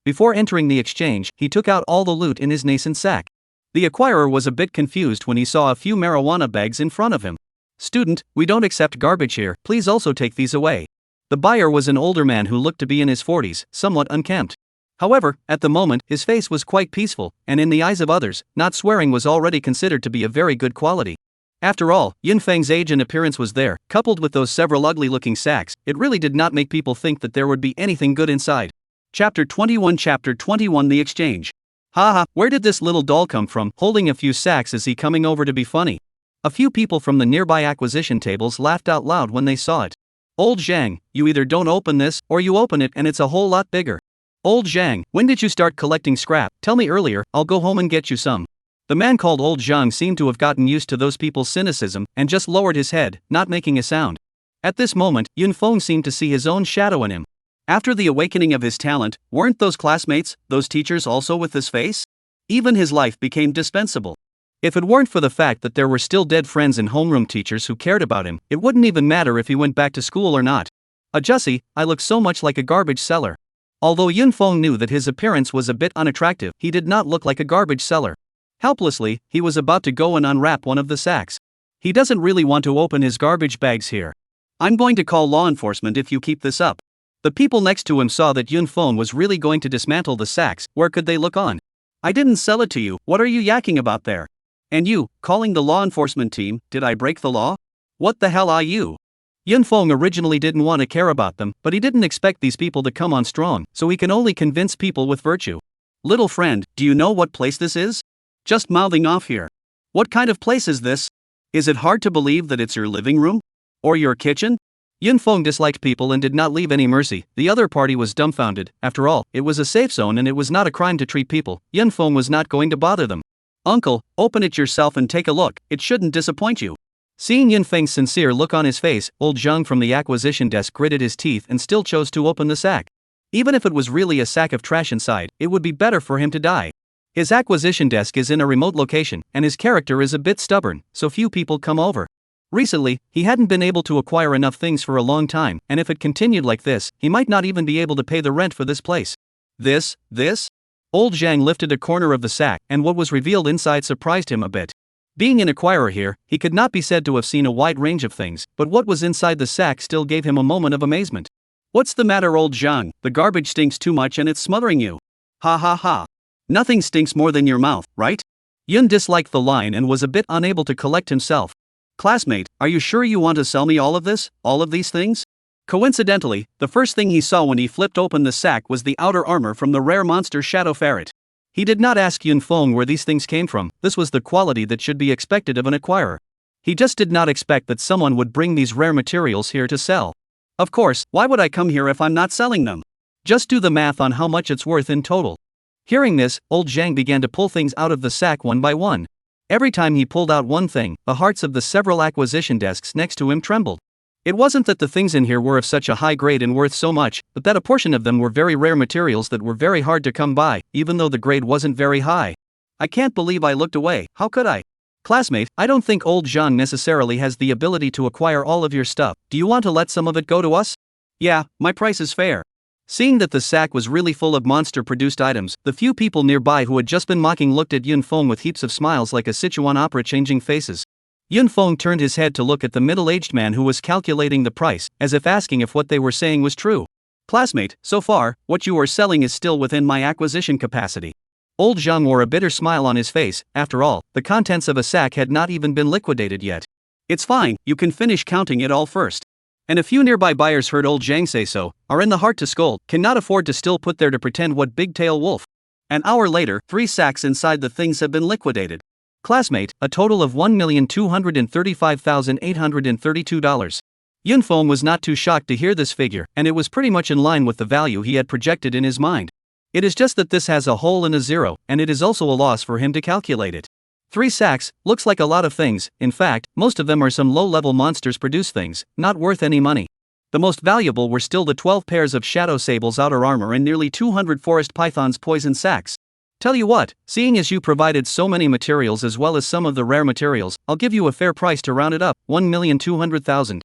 Before entering the exchange, he took out all the loot in his nascent sack. The acquirer was a bit confused when he saw a few marijuana bags in front of him. Student, we don't accept garbage here, please also take these away. The buyer was an older man who looked to be in his 40s, somewhat unkempt. However, at the moment, his face was quite peaceful, and in the eyes of others, not swearing was already considered to be a very good quality. After all, Yunfeng's age and appearance was there, coupled with those several ugly-looking sacks, it really did not make people think that there would be anything good inside. Chapter 21 The Exchange. Haha, where did this little doll come from, holding a few sacks, is he coming over to be funny? A few people from the nearby acquisition tables laughed out loud when they saw it. Old Zhang, you either don't open this, or you open it and it's a whole lot bigger. Old Zhang, when did you start collecting scrap? Tell me earlier, I'll go home and get you some. The man called Old Zhang seemed to have gotten used to those people's cynicism, and just lowered his head, not making a sound. At this moment, Yunfeng seemed to see his own shadow in him. After the awakening of his talent, weren't those classmates, those teachers also with this face? Even his life became dispensable. If it weren't for the fact that there were still dead friends and homeroom teachers who cared about him, it wouldn't even matter if he went back to school or not. Jussie, I look so much like a garbage seller. Although Yunfeng knew that his appearance was a bit unattractive, he did not look like a garbage seller. Helplessly, he was about to go and unwrap one of the sacks. He doesn't really want to open his garbage bags here. I'm going to call law enforcement if you keep this up. The people next to him saw that Yunfeng was really going to dismantle the sacks, where could they look on? I didn't sell it to you, what are you yakking about there? And you, calling the law enforcement team, did I break the law? What the hell are you? Yunfeng originally didn't want to care about them, but he didn't expect these people to come on strong, so he can only convince people with virtue. Little friend, do you know what place this is? Just mouthing off here. What kind of place is this? Is it hard to believe that it's your living room? Or your kitchen? Yunfeng disliked people and did not leave any mercy. The other party was dumbfounded. After all, it was a safe zone and it was not a crime to treat people. Yunfeng was not going to bother them. Uncle, open it yourself and take a look, it shouldn't disappoint you. Seeing Yunfeng's sincere look on his face, old Zhang from the acquisition desk gritted his teeth and still chose to open the sack. Even if it was really a sack of trash inside, it would be better for him to die. His acquisition desk is in a remote location, and his character is a bit stubborn, so few people come over. Recently, he hadn't been able to acquire enough things for a long time, and if it continued like this, he might not even be able to pay the rent for this place. This? Old Zhang lifted a corner of the sack, and what was revealed inside surprised him a bit. Being an acquirer here, he could not be said to have seen a wide range of things, but what was inside the sack still gave him a moment of amazement. What's the matter, old Zhang? The garbage stinks too much and it's smothering you. Ha ha ha. Nothing stinks more than your mouth, right? Yun disliked the line and was a bit unable to collect himself. Classmate, are you sure you want to sell me all of this, all of these things? Coincidentally, the first thing he saw when he flipped open the sack was the outer armor from the rare monster Shadow Ferret. He did not ask Yunfeng where these things came from, this was the quality that should be expected of an acquirer. He just did not expect that someone would bring these rare materials here to sell. Of course, why would I come here if I'm not selling them? Just do the math on how much it's worth in total. Hearing this, old Zhang began to pull things out of the sack one by one. Every time he pulled out one thing, the hearts of the several acquisition desks next to him trembled. It wasn't that the things in here were of such a high grade and worth so much, but that a portion of them were very rare materials that were very hard to come by, even though the grade wasn't very high. I can't believe I looked away, how could I? Classmate, I don't think old Zhang necessarily has the ability to acquire all of your stuff, do you want to let some of it go to us? Yeah, my price is fair. Seeing that the sack was really full of monster-produced items, the few people nearby who had just been mocking looked at Yunfeng with heaps of smiles like a Sichuan opera changing faces. Yunfeng turned his head to look at the middle-aged man who was calculating the price, as if asking if what they were saying was true. Classmate, so far, what you are selling is still within my acquisition capacity. Old Zhang wore a bitter smile on his face, after all, the contents of a sack had not even been liquidated yet. It's fine, you can finish counting it all first. And a few nearby buyers heard old Zhang say so, are in the heart to scold, cannot afford to still put there to pretend what big tail wolf. An hour later, 3 sacks inside the things have been liquidated. Classmate, a total of $1,235,832. Yunfeng was not too shocked to hear this figure, and it was pretty much in line with the value he had projected in his mind. It is just that this has a hole and a zero, and it is also a loss for him to calculate it. 3 sacks, looks like a lot of things. In fact, most of them are some low-level monsters produce things, not worth any money. The most valuable were still the 12 pairs of Shadow Sable's outer armor and nearly 200 Forest Python's poison sacks. Tell you what, seeing as you provided so many materials as well as some of the rare materials, I'll give you a fair price to round it up, 1,200,000.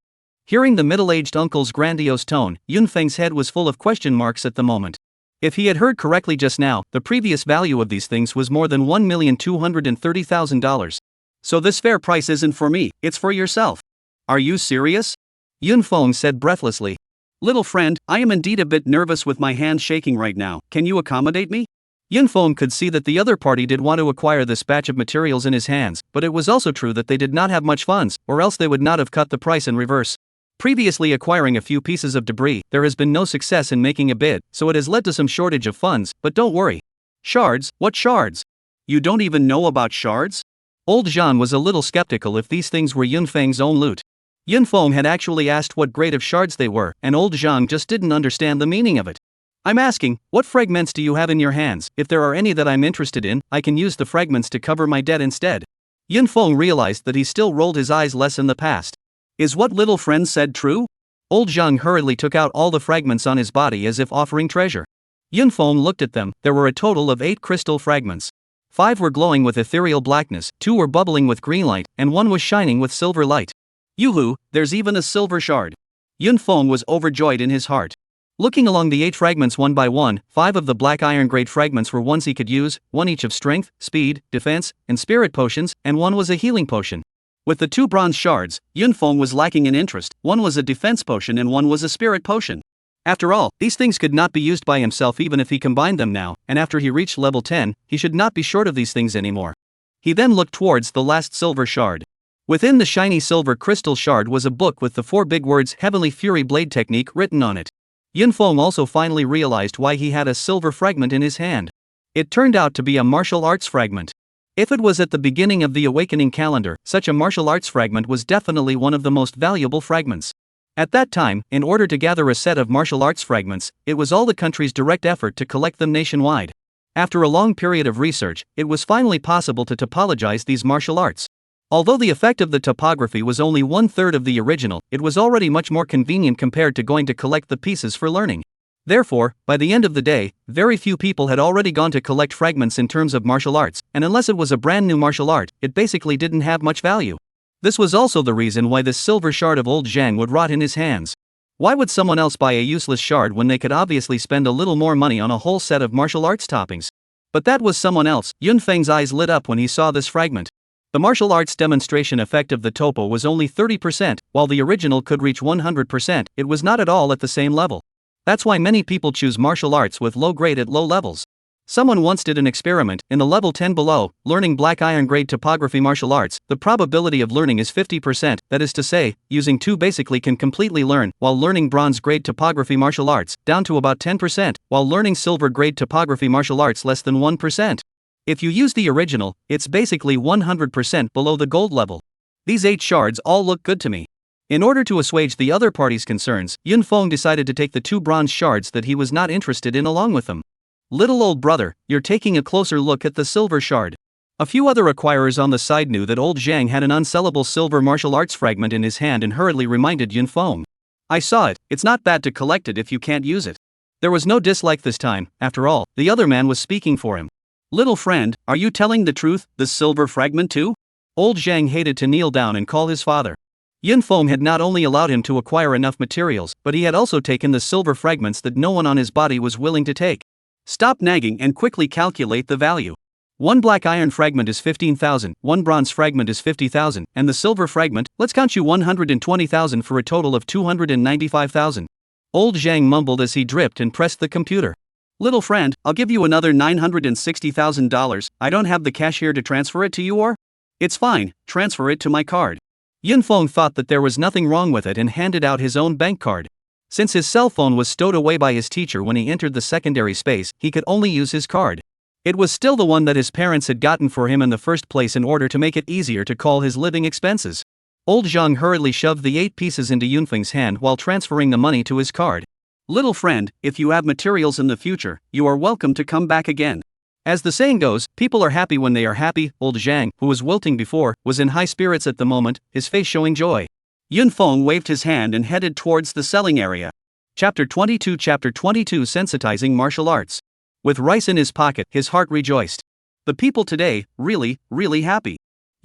Hearing the middle-aged uncle's grandiose tone, Yunfeng's head was full of question marks at the moment. If he had heard correctly just now, the previous value of these things was more than $1,230,000. So this fair price isn't for me, it's for yourself. Are you serious? Yunfeng said breathlessly. Little friend, I am indeed a bit nervous with my hands shaking right now, can you accommodate me? Yunfeng could see that the other party did want to acquire this batch of materials in his hands, but it was also true that they did not have much funds, or else they would not have cut the price in reverse. Previously acquiring a few pieces of debris, there has been no success in making a bid, so it has led to some shortage of funds, but don't worry. Shards? What shards? You don't even know about shards? Old Jean was a little skeptical if these things were Yunfeng's own loot. Yunfeng had actually asked what grade of shards they were, and old Jean just didn't understand the meaning of it. I'm asking, what fragments do you have in your hands? If there are any that I'm interested in, I can use the fragments to cover my debt instead. Yunfeng realized that he still rolled his eyes less in the past. Is what little friend said true? Old Zhang hurriedly took out all the fragments on his body as if offering treasure. Yunfeng looked at them. There were a total of 8 crystal fragments. 5 were glowing with ethereal blackness, 2 were bubbling with green light, and 1 was shining with silver light. Yoo-hoo, there's even a silver shard. Yunfeng was overjoyed in his heart. Looking along the 8 fragments one by one, 5 of the black iron grade fragments were ones he could use, 1 each of strength, speed, defense, and spirit potions, and 1 was a healing potion. With the 2 bronze shards, Yunfeng was lacking in interest. 1 was a defense potion and 1 was a spirit potion. After all, these things could not be used by himself even if he combined them now, and after he reached level 10, he should not be short of these things anymore. He then looked towards the last silver shard. Within the shiny silver crystal shard was a book with the 4 big words Heavenly Fury Blade Technique written on it. Yunfeng also finally realized why he had a silver fragment in his hand. It turned out to be a martial arts fragment. If it was at the beginning of the awakening calendar, such a martial arts fragment was definitely one of the most valuable fragments. At that time, in order to gather a set of martial arts fragments, it was all the country's direct effort to collect them nationwide. After a long period of research, it was finally possible to topologize these martial arts. Although the effect of the topography was only 1/3 of the original, it was already much more convenient compared to going to collect the pieces for learning. Therefore, by the end of the day, very few people had already gone to collect fragments in terms of martial arts, and unless it was a brand new martial art, it basically didn't have much value. This was also the reason why this silver shard of old Zhang would rot in his hands. Why would someone else buy a useless shard when they could obviously spend a little more money on a whole set of martial arts toppings? But that was someone else. Yunfeng's eyes lit up when he saw this fragment. The martial arts demonstration effect of the topo was only 30%, while the original could reach 100%, it was not at all at the same level. That's why many people choose martial arts with low grade at low levels. Someone once did an experiment, in the level 10 below, learning black iron grade topography martial arts, the probability of learning is 50%, that is to say, using 2 basically can completely learn, while learning bronze grade topography martial arts, down to about 10%, while learning silver grade topography martial arts less than 1%. If you use the original, it's basically 100% below the gold level. These 8 shards all look good to me. In order to assuage the other party's concerns, Yunfeng decided to take the 2 bronze shards that he was not interested in along with them. Little old brother, you're taking a closer look at the silver shard. A few other acquirers on the side knew that old Zhang had an unsellable silver martial arts fragment in his hand and hurriedly reminded Yunfeng. I saw it, it's not bad to collect it if you can't use it. There was no dislike this time, after all, the other man was speaking for him. Little friend, are you telling the truth, the silver fragment too? Old Zhang hated to kneel down and call his father. Yunfeng had not only allowed him to acquire enough materials, but he had also taken the silver fragments that no one on his body was willing to take. Stop nagging and quickly calculate the value. 1 black iron fragment is 15,000, 1 bronze fragment is 50,000, and the silver fragment, let's count you 120,000 for a total of 295,000. Old Zhang mumbled as he dripped and pressed the computer. Little friend, I'll give you another $960,000, I don't have the cash here to transfer it to you or? It's fine, transfer it to my card. Yunfeng thought that there was nothing wrong with it and handed out his own bank card. Since his cell phone was stowed away by his teacher when he entered the secondary space, he could only use his card. It was still the one that his parents had gotten for him in the first place in order to make it easier to call his living expenses. Old Zhang hurriedly shoved the 8 pieces into Yunfeng's hand while transferring the money to his card. Little friend, if you have materials in the future, you are welcome to come back again. As the saying goes, people are happy when they are happy. Old Zhang, who was wilting before, was in high spirits at the moment, his face showing joy. Yunfeng waved his hand and headed towards the selling area. Chapter 22 Sensitizing Martial Arts. With rice in his pocket, his heart rejoiced. The people today, really happy.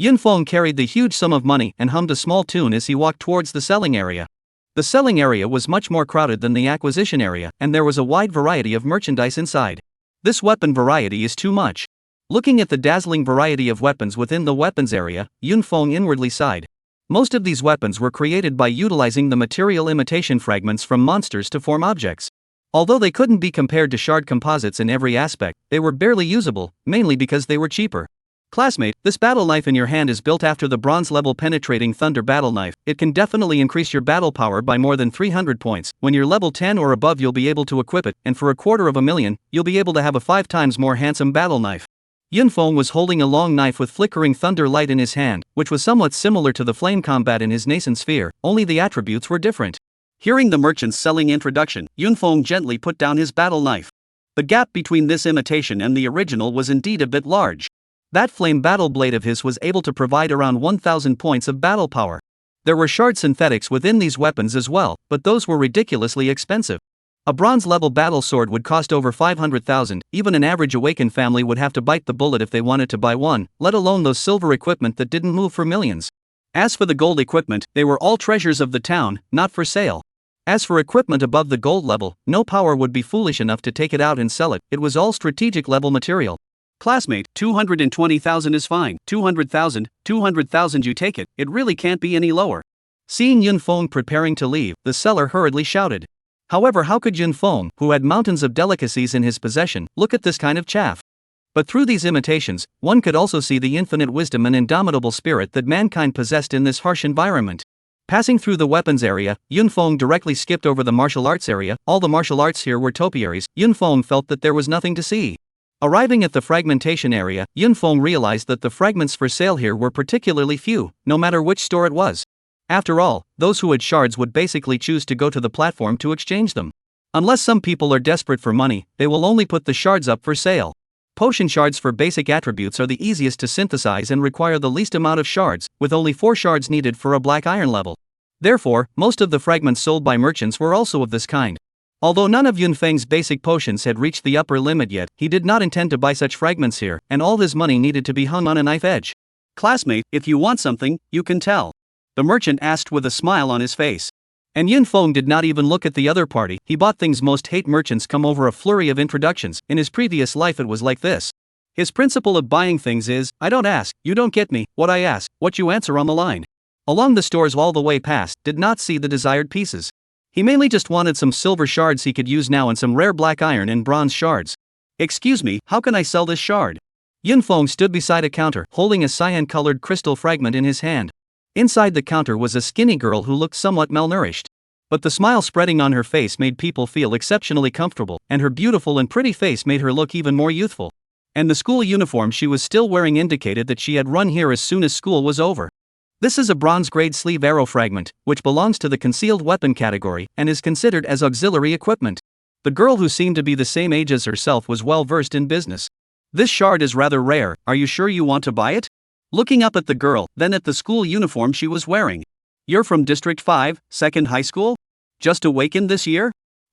Yunfeng carried the huge sum of money and hummed a small tune as he walked towards the selling area. The selling area was much more crowded than the acquisition area, and there was a wide variety of merchandise inside. This weapon variety is too much. Looking at the dazzling variety of weapons within the weapons area, Yunfeng inwardly sighed. Most of these weapons were created by utilizing the material imitation fragments from monsters to form objects. Although they couldn't be compared to shard composites in every aspect, they were barely usable, mainly because they were cheaper. Classmate, this battle knife in your hand is built after the bronze level penetrating thunder battle knife. It can definitely increase your battle power by more than 300 points. When you're level 10 or above, you'll be able to equip it, and for 250,000, you'll be able to have a 5 times more handsome battle knife. Yunfeng was holding a long knife with flickering thunder light in his hand, which was somewhat similar to the flame combat in his nascent sphere, only the attributes were different. Hearing the merchant's selling introduction, Yunfeng gently put down his battle knife. The gap between this imitation and the original was indeed a bit large. That flame battle blade of his was able to provide around 1,000 points of battle power. There were shard synthetics within these weapons as well, but those were ridiculously expensive. A bronze-level battle sword would cost over 500,000, even an average awakened family would have to bite the bullet if they wanted to buy one, let alone those silver equipment that didn't move for millions. As for the gold equipment, they were all treasures of the town, not for sale. As for equipment above the gold level, no power would be foolish enough to take it out and sell it, it was all strategic level material. Classmate, 220,000 is fine. 200,000 you take it, it really can't be any lower. Seeing Yunfeng preparing to leave, the seller hurriedly shouted. However, how could Yunfeng, who had mountains of delicacies in his possession, look at this kind of chaff? But through these imitations, one could also see the infinite wisdom and indomitable spirit that mankind possessed in this harsh environment. Passing through the weapons area, Yunfeng directly skipped over the martial arts area. All the martial arts here were topiaries. Yunfeng felt that there was nothing to see. Arriving at the fragmentation area, Yunfeng realized that the fragments for sale here were particularly few, no matter which store it was. After all, those who had shards would basically choose to go to the platform to exchange them. Unless some people are desperate for money, they will only put the shards up for sale. Potion shards for basic attributes are the easiest to synthesize and require the least amount of shards, with only 4 shards needed for a black iron level. Therefore, most of the fragments sold by merchants were also of this kind. Although none of Yunfeng's basic potions had reached the upper limit yet, he did not intend to buy such fragments here, and all his money needed to be hung on a knife edge. Classmate, if you want something, you can tell. The merchant asked with a smile on his face. And Yunfeng did not even look at the other party. He bought things most hate merchants come over a flurry of introductions. In his previous life it was like this. His principle of buying things is, I don't ask, you don't get me, what I ask, what you answer on the line. Along the stores all the way past, did not see the desired pieces. He mainly just wanted some silver shards he could use now and some rare black iron and bronze shards. Excuse me, how can I sell this shard? Yunfeng stood beside a counter, holding a cyan-colored crystal fragment in his hand. Inside the counter was a skinny girl who looked somewhat malnourished. But the smile spreading on her face made people feel exceptionally comfortable, and her beautiful and pretty face made her look even more youthful. And the school uniform she was still wearing indicated that she had run here as soon as school was over. This is a bronze-grade sleeve arrow fragment, which belongs to the concealed weapon category, and is considered as auxiliary equipment. The girl who seemed to be the same age as herself was well versed in business. This shard is rather rare, are you sure you want to buy it? Looking up at the girl, then at the school uniform she was wearing. You're from District 5, 2nd High School? Just awakened this year?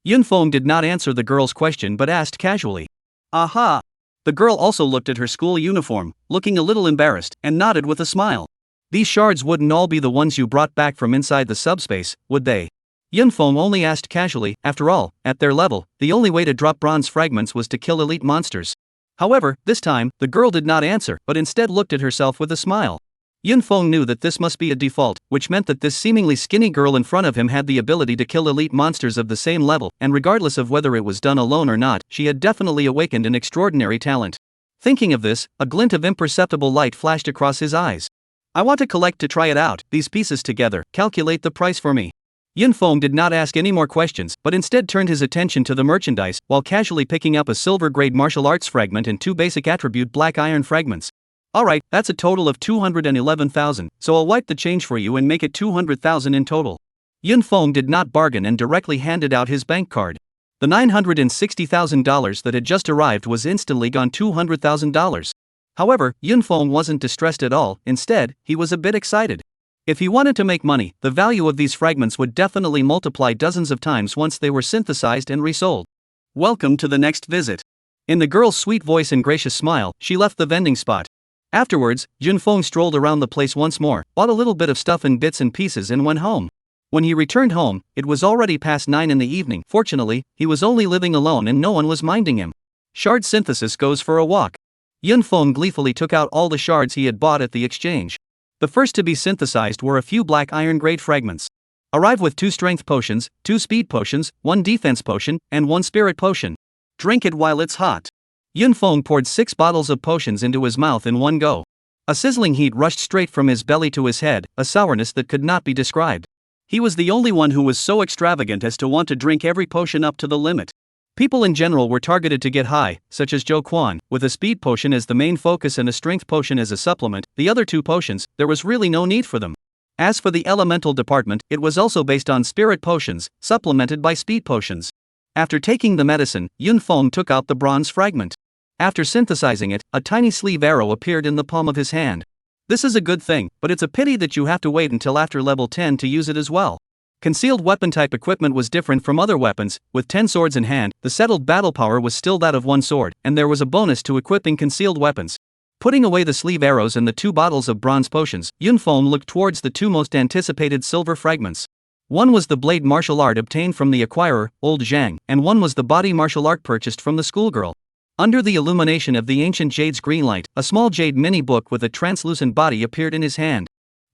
Yunfeng did not answer the girl's question but asked casually. Aha! The girl also looked at her school uniform, looking a little embarrassed, and nodded with a smile. These shards wouldn't all be the ones you brought back from inside the subspace, would they? Yunfeng only asked casually. After all, at their level, the only way to drop bronze fragments was to kill elite monsters. However, this time, the girl did not answer, but instead looked at herself with a smile. Yunfeng knew that this must be a default, which meant that this seemingly skinny girl in front of him had the ability to kill elite monsters of the same level, and regardless of whether it was done alone or not, she had definitely awakened an extraordinary talent. Thinking of this, a glint of imperceptible light flashed across his eyes. I want to collect to try it out, these pieces together, calculate the price for me. Yun Feng did not ask any more questions, but instead turned his attention to the merchandise, while casually picking up a silver-grade martial arts fragment and 2 basic attribute black iron fragments. Alright, that's a total of 211,000, so I'll wipe the change for you and make it 200,000 in total. Yun Feng did not bargain and directly handed out his bank card. The $960,000 that had just arrived was instantly gone $200,000. However, Yun Feng wasn't distressed at all, instead, he was a bit excited. If he wanted to make money, the value of these fragments would definitely multiply dozens of times once they were synthesized and resold. Welcome to the next visit. In the girl's sweet voice and gracious smile, she left the vending spot. Afterwards, Yun Feng strolled around the place once more, bought a little bit of stuff in bits and pieces and went home. When he returned home, it was already past 9 in the evening. Fortunately, he was only living alone and no one was minding him. Shard synthesis goes for a walk. Yun Feng gleefully took out all the shards he had bought at the exchange. The first to be synthesized were a few black iron grade fragments. Arrive with 2 strength potions, 2 speed potions, 1 defense potion, and 1 spirit potion. Drink it while it's hot. Yun Feng poured 6 bottles of potions into his mouth in one go. A sizzling heat rushed straight from his belly to his head, a sourness that could not be described. He was the only one who was so extravagant as to want to drink every potion up to the limit. People in general were targeted to get high, such as Zhou Quan, with a speed potion as the main focus and a strength potion as a supplement. The other 2 potions, there was really no need for them. As for the elemental department, it was also based on spirit potions, supplemented by speed potions. After taking the medicine, Yun Feng took out the bronze fragment. After synthesizing it, a tiny sleeve arrow appeared in the palm of his hand. This is a good thing, but it's a pity that you have to wait until after level 10 to use it as well. Concealed weapon type equipment was different from other weapons. With 10 swords in hand, the settled battle power was still that of 1 sword, and there was a bonus to equipping concealed weapons. Putting away the sleeve arrows and the 2 bottles of bronze potions, Yun Feng looked towards the 2 most anticipated silver fragments. One was the blade martial art obtained from the acquirer, Old Zhang, and one was the body martial art purchased from the schoolgirl. Under the illumination of the ancient jade's green light, a small jade mini-book with a translucent body appeared in his hand.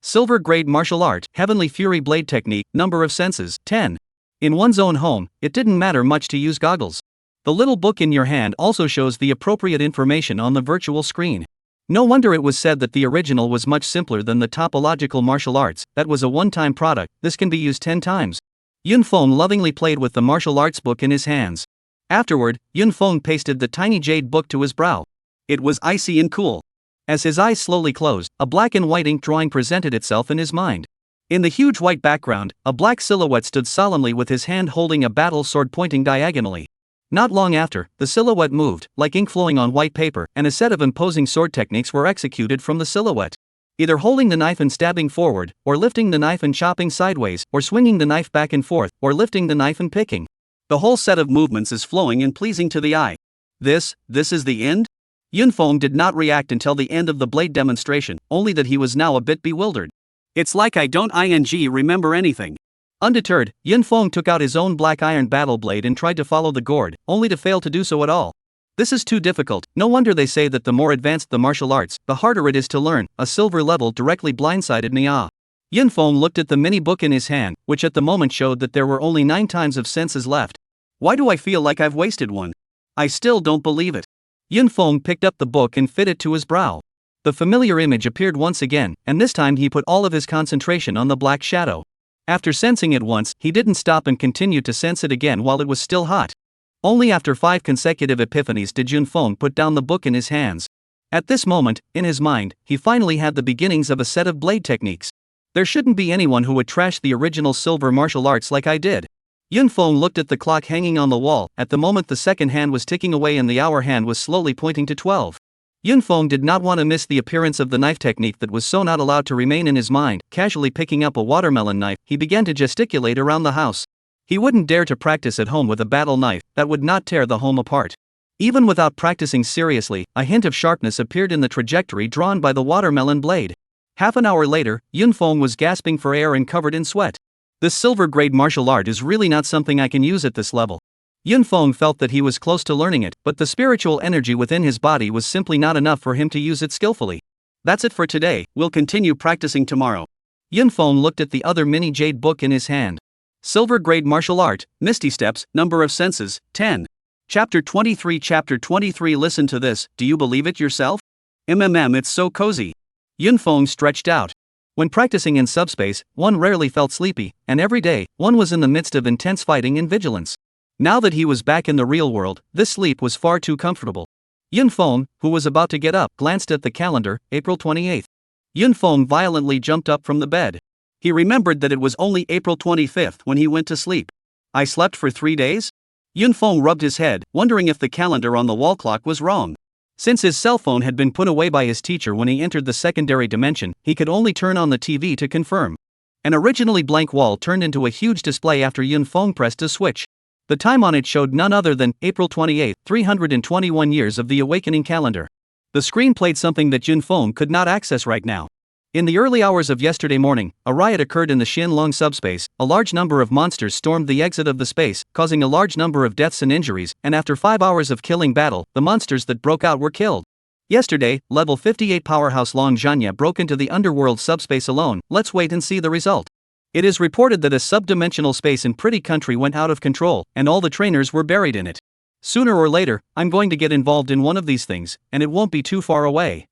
Silver grade martial art, heavenly fury blade technique, number of senses, 10. In one's own home, it didn't matter much to use goggles. The little book in your hand also shows the appropriate information on the virtual screen. No wonder it was said that the original was much simpler than the topological martial arts. That was a one-time product, this can be used 10 times. Yun Feng lovingly played with the martial arts book in his hands. Afterward, Yun Feng pasted the tiny jade book to his brow. It was icy and cool. As his eyes slowly closed, a black and white ink drawing presented itself in his mind. In the huge white background, a black silhouette stood solemnly with his hand holding a battle sword pointing diagonally. Not long after, the silhouette moved, like ink flowing on white paper, and a set of imposing sword techniques were executed from the silhouette. Either holding the knife and stabbing forward, or lifting the knife and chopping sideways, or swinging the knife back and forth, or lifting the knife and picking. The whole set of movements is flowing and pleasing to the eye. This is the end? Yun Feng did not react until the end of the blade demonstration, only that he was now a bit bewildered. It's like I don't remember anything. Undeterred, Yun Feng took out his own black iron battle blade and tried to follow the gourd, only to fail to do so at all. This is too difficult. No wonder they say that the more advanced the martial arts, the harder it is to learn. A silver level directly blindsided me. Yun Feng looked at the mini book in his hand, which at the moment showed that there were only 9 times of senses left. Why do I feel like I've wasted one? I still don't believe it. Yun Feng picked up the book and fit it to his brow. The familiar image appeared once again, and this time he put all of his concentration on the black shadow. After sensing it once, he didn't stop and continued to sense it again while it was still hot. Only after 5 consecutive epiphanies did Yun Feng put down the book in his hands. At this moment, in his mind, he finally had the beginnings of a set of blade techniques. There shouldn't be anyone who would trash the original silver martial arts like I did. Yun Feng looked at the clock hanging on the wall. At the moment the second hand was ticking away and the hour hand was slowly pointing to 12. Yun Feng did not want to miss the appearance of the knife technique that was so not allowed to remain in his mind. Casually picking up a watermelon knife, he began to gesticulate around the house. He wouldn't dare to practice at home with a battle knife, that would not tear the home apart. Even without practicing seriously, a hint of sharpness appeared in the trajectory drawn by the watermelon blade. Half an hour later, Yun Feng was gasping for air and covered in sweat. This silver-grade martial art is really not something I can use at this level. Yun Feng felt that he was close to learning it, but the spiritual energy within his body was simply not enough for him to use it skillfully. That's it for today, we'll continue practicing tomorrow. Yun Feng looked at the other mini jade book in his hand. Silver-grade martial art, Misty Steps, number of senses, 10. Chapter 23. Chapter 23. Listen to this, do you believe it yourself? It's so cozy. Yun Feng stretched out. When practicing in subspace, one rarely felt sleepy, and every day, one was in the midst of intense fighting and vigilance. Now that he was back in the real world, this sleep was far too comfortable. Yun Feng, who was about to get up, glanced at the calendar, April 28th. Yun Feng violently jumped up from the bed. He remembered that it was only April 25th when he went to sleep. I slept for 3 days? Yun Feng rubbed his head, wondering if the calendar on the wall clock was wrong. Since his cell phone had been put away by his teacher when he entered the secondary dimension, he could only turn on the TV to confirm. An originally blank wall turned into a huge display after Yun Feng pressed a switch. The time on it showed none other than April 28, 321 years of the awakening calendar. The screen played something that Yun Feng could not access right now. In the early hours of yesterday morning, a riot occurred in the Xianlong subspace. A large number of monsters stormed the exit of the space, causing a large number of deaths and injuries, and after 5 hours of killing battle, the monsters that broke out were killed. Yesterday, level 58 powerhouse Long Zhanya broke into the underworld subspace alone. Let's wait and see the result. It is reported that a subdimensional space in Pretty Country went out of control, and all the trainers were buried in it. Sooner or later, I'm going to get involved in one of these things, and it won't be too far away.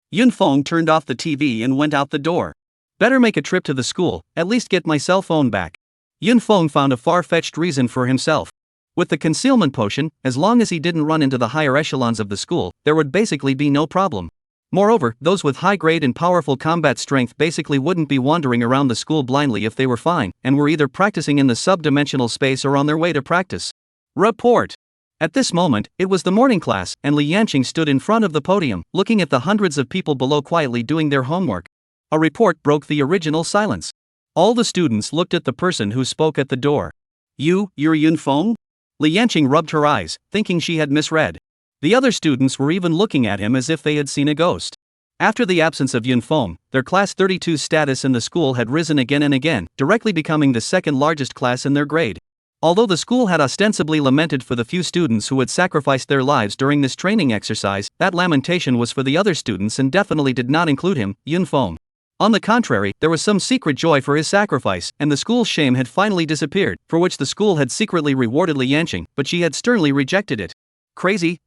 Yun Feng turned off the TV and went out the door. Better make a trip to the school, at least get my cell phone back. Yun Feng found a far-fetched reason for himself. With the concealment potion, as long as he didn't run into the higher echelons of the school, there would basically be no problem. Moreover, those with high grade and powerful combat strength basically wouldn't be wandering around the school blindly if they were fine, and were either practicing in the subdimensional space or on their way to practice. Report. At this moment, it was the morning class, and Li Yanqing stood in front of the podium, looking at the hundreds of people below quietly doing their homework. A report broke the original silence. All the students looked at the person who spoke at the door. You're Yun Feng? Li Yanqing rubbed her eyes, thinking she had misread. The other students were even looking at him as if they had seen a ghost. After the absence of Yun Feng, their class 32's status in the school had risen again and again, directly becoming the second largest class in their grade. Although the school had ostensibly lamented for the few students who had sacrificed their lives during this training exercise, that lamentation was for the other students and definitely did not include him, Yun Feng. On the contrary, there was some secret joy for his sacrifice, and the school's shame had finally disappeared, for which the school had secretly rewarded Li Yanqing, but she had sternly rejected it. Crazy,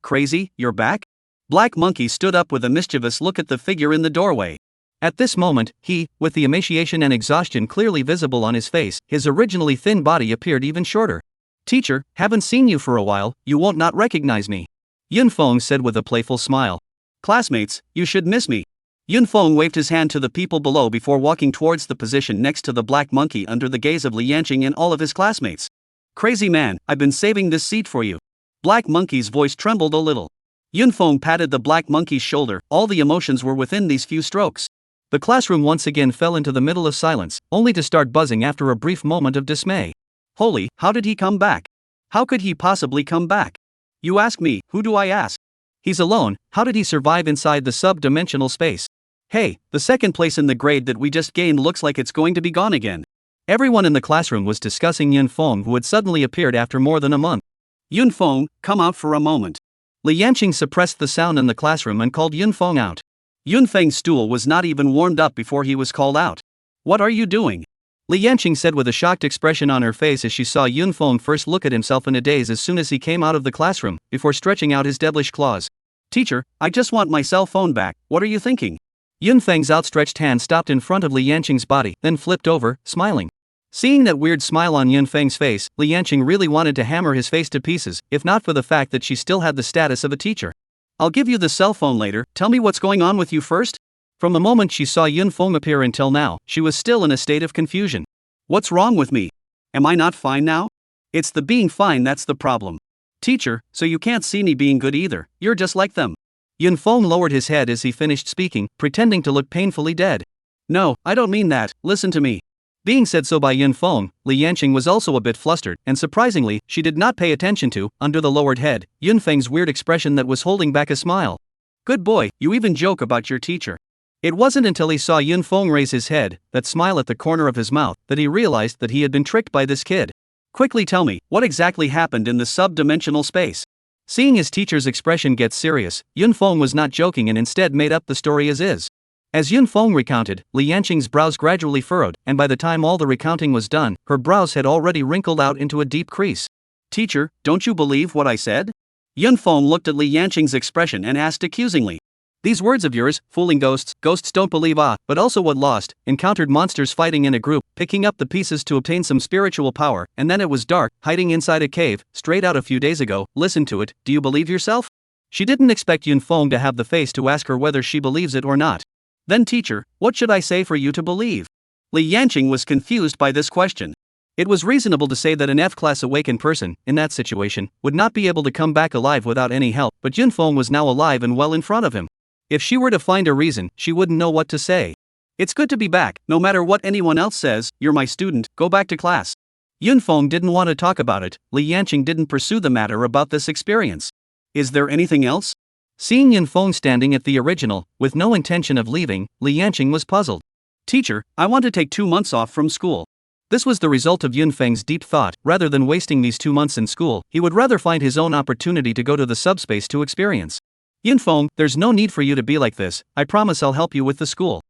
you're back? Black Monkey stood up with a mischievous look at the figure in the doorway. At this moment, he, with the emaciation and exhaustion clearly visible on his face, his originally thin body appeared even shorter. Teacher, haven't seen you for a while, you won't not recognize me. Yun Feng said with a playful smile. Classmates, you should miss me. Yun Feng waved his hand to the people below before walking towards the position next to the Black Monkey under the gaze of Li Yanqing and all of his classmates. Crazy man, I've been saving this seat for you. Black Monkey's voice trembled a little. Yun Feng patted the Black Monkey's shoulder, all the emotions were within these few strokes. The classroom once again fell into the middle of silence, only to start buzzing after a brief moment of dismay. Holy, how did he come back? How could he possibly come back? You ask me, who do I ask? He's alone, how did he survive inside the sub-dimensional space? Hey, the second place in the grade that we just gained looks like it's going to be gone again. Everyone in the classroom was discussing Yun Feng, who had suddenly appeared after more than a month. Yun Feng, come out for a moment. Li Yanqing suppressed the sound in the classroom and called Yun Feng out. Yun Feng's stool was not even warmed up before he was called out. What are you doing? Li Yanqing said with a shocked expression on her face as she saw Yun Feng first look at himself in a daze as soon as he came out of the classroom, before stretching out his devilish claws. Teacher, I just want my cell phone back, what are you thinking? Yun Feng's outstretched hand stopped in front of Li Yanqing's body, then flipped over, smiling. Seeing that weird smile on Yun Feng's face, Li Yanqing really wanted to hammer his face to pieces, if not for the fact that she still had the status of a teacher. I'll give you the cell phone later, tell me what's going on with you first? From the moment she saw Yun Feng appear until now, she was still in a state of confusion. What's wrong with me? Am I not fine now? It's the being fine that's the problem. Teacher, so you can't see me being good either, you're just like them. Yun Feng lowered his head as he finished speaking, pretending to look painfully dead. No, I don't mean that, listen to me. Being said so by Yun Feng, Li Yanqing was also a bit flustered, and surprisingly, she did not pay attention to, under the lowered head, Yun Feng's weird expression that was holding back a smile. Good boy, you even joke about your teacher. It wasn't until he saw Yun Feng raise his head, that smile at the corner of his mouth, that he realized that he had been tricked by this kid. Quickly tell me, what exactly happened in the sub-dimensional space? Seeing his teacher's expression get serious, Yun Feng was not joking and instead made up the story as is. As Yun Feng recounted, Li Yanqing's brows gradually furrowed, and by the time all the recounting was done, her brows had already wrinkled out into a deep crease. Teacher, don't you believe what I said? Yun Feng looked at Li Yanqing's expression and asked accusingly. These words of yours, fooling ghosts, ghosts don't believe but also what lost, encountered monsters fighting in a group, picking up the pieces to obtain some spiritual power, and then it was dark, hiding inside a cave, straight out a few days ago, listen to it, do you believe yourself? She didn't expect Yun Feng to have the face to ask her whether she believes it or not. Then teacher, what should I say for you to believe? Li Yanqing was confused by this question. It was reasonable to say that an F-class awakened person, in that situation, would not be able to come back alive without any help, but Yun Feng was now alive and well in front of him. If she were to find a reason, she wouldn't know what to say. It's good to be back, no matter what anyone else says, you're my student, go back to class. Yun Feng didn't want to talk about it, Li Yanqing didn't pursue the matter about this experience. Is there anything else? Seeing Yun Feng standing at the original, with no intention of leaving, Li Yanqing was puzzled. Teacher, I want to take 2 months off from school. This was the result of Yun Feng's deep thought. Rather than wasting these 2 months in school, he would rather find his own opportunity to go to the subspace to experience. Yun Feng, there's no need for you to be like this, I promise I'll help you with the school.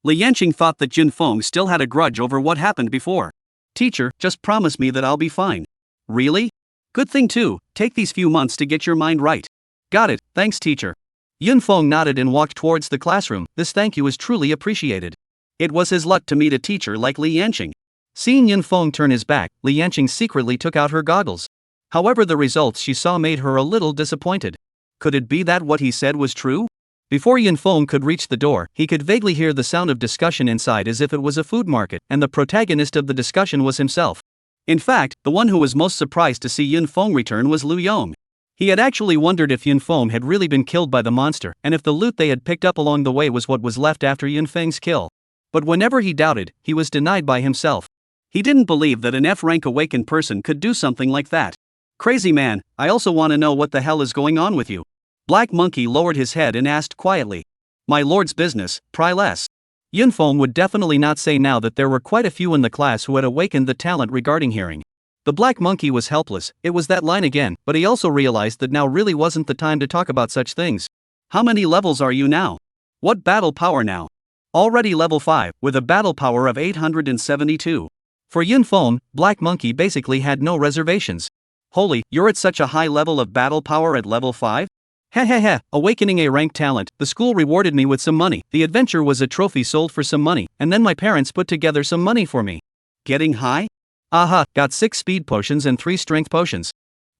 Li Yanqing thought that Yun Feng still had a grudge over what happened before. Teacher, just promise me that I'll be fine. Really? Good thing too, take these few months to get your mind right. Got it, thanks teacher. Yun Feng nodded and walked towards the classroom. This thank you is truly appreciated. It was his luck to meet a teacher like Li Yanqing. Seeing Yun Feng turn his back, Li Yanqing secretly took out her goggles. However, the results she saw made her a little disappointed. Could it be that what he said was true? Before Yun Feng could reach the door, he could vaguely hear the sound of discussion inside as if it was a food market, and the protagonist of the discussion was himself. In fact, the one who was most surprised to see Yun Feng return was Lu Yong. He had actually wondered if Yun Feng had really been killed by the monster, and if the loot they had picked up along the way was what was left after Yun Feng's kill. But whenever he doubted, he was denied by himself. He didn't believe that an F-rank awakened person could do something like that. Crazy man, I also want to know what the hell is going on with you. Black Monkey lowered his head and asked quietly. My lord's business, pry less. Yun Feng would definitely not say now that there were quite a few in the class who had awakened the talent regarding hearing. The Black Monkey was helpless, it was that line again, but he also realized that now really wasn't the time to talk about such things. How many levels are you now? What battle power now? Already level 5, with a battle power of 872. For Yun Feng, Black Monkey basically had no reservations. Holy, you're at such a high level of battle power at level 5? Heh, awakening a ranked talent, the school rewarded me with some money, the adventure was a trophy sold for some money, and then my parents put together some money for me. Getting high? Aha, got 6 speed potions and 3 strength potions.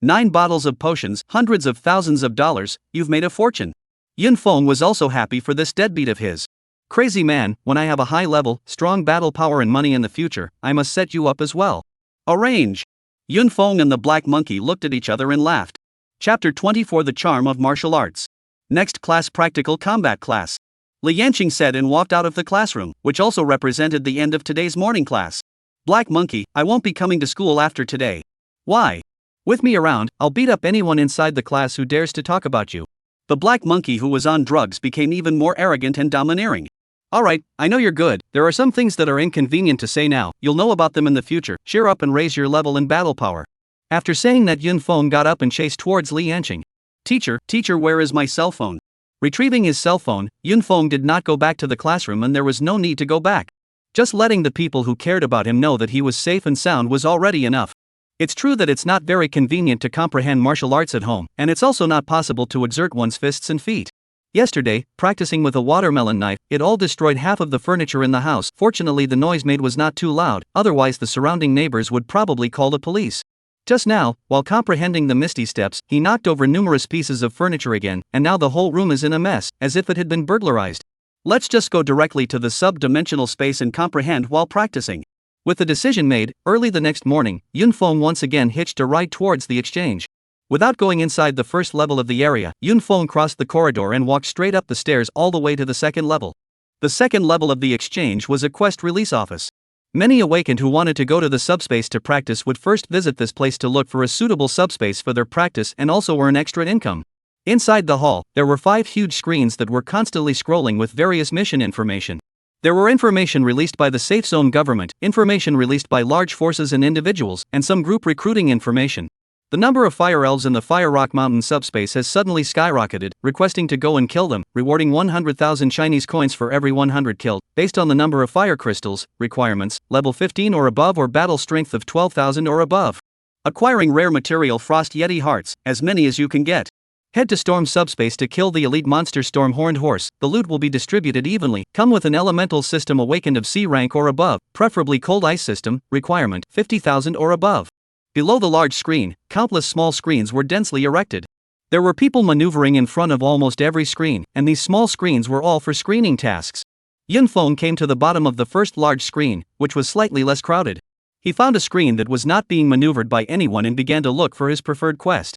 9 bottles of potions, hundreds of thousands of dollars, you've made a fortune. Yun Feng was also happy for this deadbeat of his. Crazy man, when I have a high level, strong battle power and money in the future, I must set you up as well. Arrange. Yun Feng and the Black Monkey looked at each other and laughed. Chapter 24 The Charm of Martial Arts. Next class Practical Combat Class. Li Yanqing said and walked out of the classroom, which also represented the end of today's morning class. Black Monkey, I won't be coming to school after today. Why? With me around, I'll beat up anyone inside the class who dares to talk about you. The Black Monkey who was on drugs became even more arrogant and domineering. Alright, I know you're good, there are some things that are inconvenient to say now, you'll know about them in the future, cheer up and raise your level and battle power. After saying that, Yun Feng got up and chased towards Li Yanqing. Teacher, where is my cell phone? Retrieving his cell phone, Yun Feng did not go back to the classroom and there was no need to go back. Just letting the people who cared about him know that he was safe and sound was already enough. It's true that it's not very convenient to comprehend martial arts at home, and it's also not possible to exert one's fists and feet. Yesterday, practicing with a watermelon knife, it all destroyed half of the furniture in the house. Fortunately, the noise made was not too loud, otherwise the surrounding neighbors would probably call the police. Just now, while comprehending the misty steps, he knocked over numerous pieces of furniture again, and now the whole room is in a mess, as if it had been burglarized. Let's just go directly to the sub-dimensional space and comprehend while practicing. With the decision made, early the next morning, Yun Feng once again hitched a ride towards the exchange. Without going inside the first level of the area, Yun Feng crossed the corridor and walked straight up the stairs all the way to the second level. The second level of the exchange was a quest release office. Many awakened who wanted to go to the subspace to practice would first visit this place to look for a suitable subspace for their practice and also earn extra income. Inside the hall, there were 5 huge screens that were constantly scrolling with various mission information. There were information released by the Safe Zone government, information released by large forces and individuals, and some group recruiting information. The number of fire elves in the Fire Rock Mountain subspace has suddenly skyrocketed, requesting to go and kill them, rewarding 100,000 Chinese coins for every 100 killed, based on the number of fire crystals, requirements, level 15 or above or battle strength of 12,000 or above. Acquiring rare material Frost Yeti hearts, as many as you can get. Head to Storm Subspace to kill the elite monster Storm Horned Horse. The loot will be distributed evenly. Come with an elemental system awakened of C rank or above, preferably cold ice system, requirement 50,000 or above. Below the large screen, countless small screens were densely erected. There were people maneuvering in front of almost every screen, and these small screens were all for screening tasks. Yunfeng came to the bottom of the first large screen, which was slightly less crowded. He found a screen that was not being maneuvered by anyone and began to look for his preferred quest.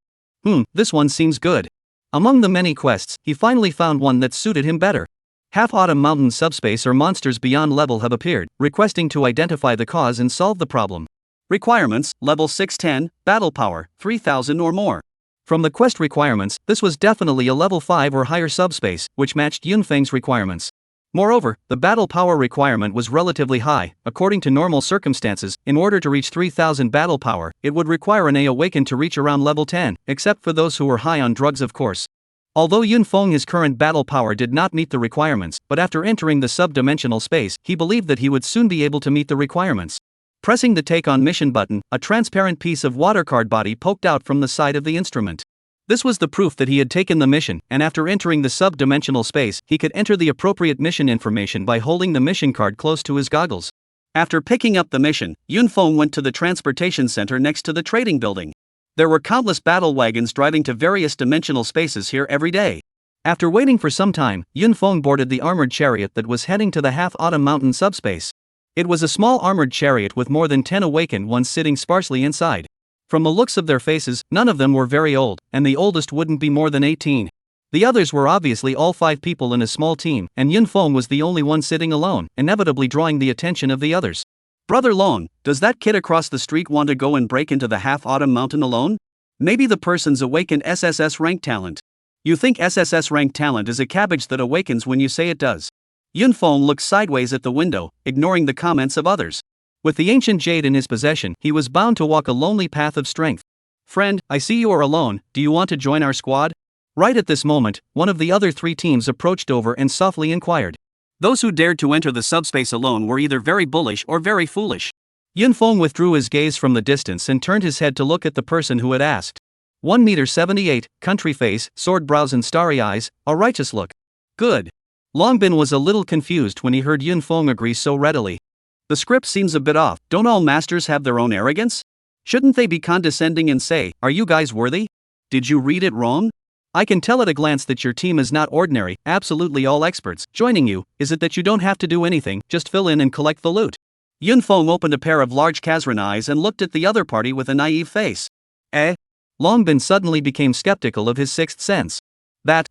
This one seems good. Among the many quests, he finally found one that suited him better. Half-Autumn Mountain Subspace or monsters beyond level have appeared, requesting to identify the cause and solve the problem. Requirements, level 610, battle power, 3000 or more. From the quest requirements, this was definitely a level 5 or higher subspace, which matched Yunfeng's requirements. Moreover, the battle power requirement was relatively high. According to normal circumstances, in order to reach 3000 battle power, it would require an A awakened to reach around level 10, except for those who were high on drugs of course. Although Yunfeng's current battle power did not meet the requirements, but after entering the sub-dimensional space, he believed that he would soon be able to meet the requirements. Pressing the Take on Mission button, a transparent piece of watercard body poked out from the side of the instrument. This was the proof that he had taken the mission, and after entering the sub-dimensional space, he could enter the appropriate mission information by holding the mission card close to his goggles. After picking up the mission, Yunfeng went to the transportation center next to the trading building. There were countless battle wagons driving to various dimensional spaces here every day. After waiting for some time, Yunfeng boarded the armored chariot that was heading to the Half-Autumn Mountain subspace. It was a small armored chariot with more than 10 awakened ones sitting sparsely inside. From the looks of their faces, none of them were very old, and the oldest wouldn't be more than 18. The others were obviously all 5 people in a small team, and Yunfeng was the only one sitting alone, inevitably drawing the attention of the others. Brother Long, does that kid across the street want to go and break into the Half-Autumn Mountain alone? Maybe the person's awakened SSS rank talent. You think SSS rank talent is a cabbage that awakens when you say it does. Yunfeng looked sideways at the window, ignoring the comments of others. With the ancient jade in his possession, he was bound to walk a lonely path of strength. Friend, I see you are alone. Do you want to join our squad? Right at this moment, one of the other 3 teams approached over and softly inquired. Those who dared to enter the subspace alone were either very bullish or very foolish. Yunfeng withdrew his gaze from the distance and turned his head to look at the person who had asked. 1m78, country face, sword brows and starry eyes, a righteous look. Good. Longbin was a little confused when he heard Yunfeng agree so readily. The script seems a bit off. Don't all masters have their own arrogance? Shouldn't they be condescending and say, "Are you guys worthy? Did you read it wrong? I can tell at a glance that your team is not ordinary, absolutely all experts. Joining you, is it that you don't have to do anything, just fill in and collect the loot?" Yunfeng opened a pair of large Kazran eyes and looked at the other party with a naive face. Longbin suddenly became skeptical of his sixth sense.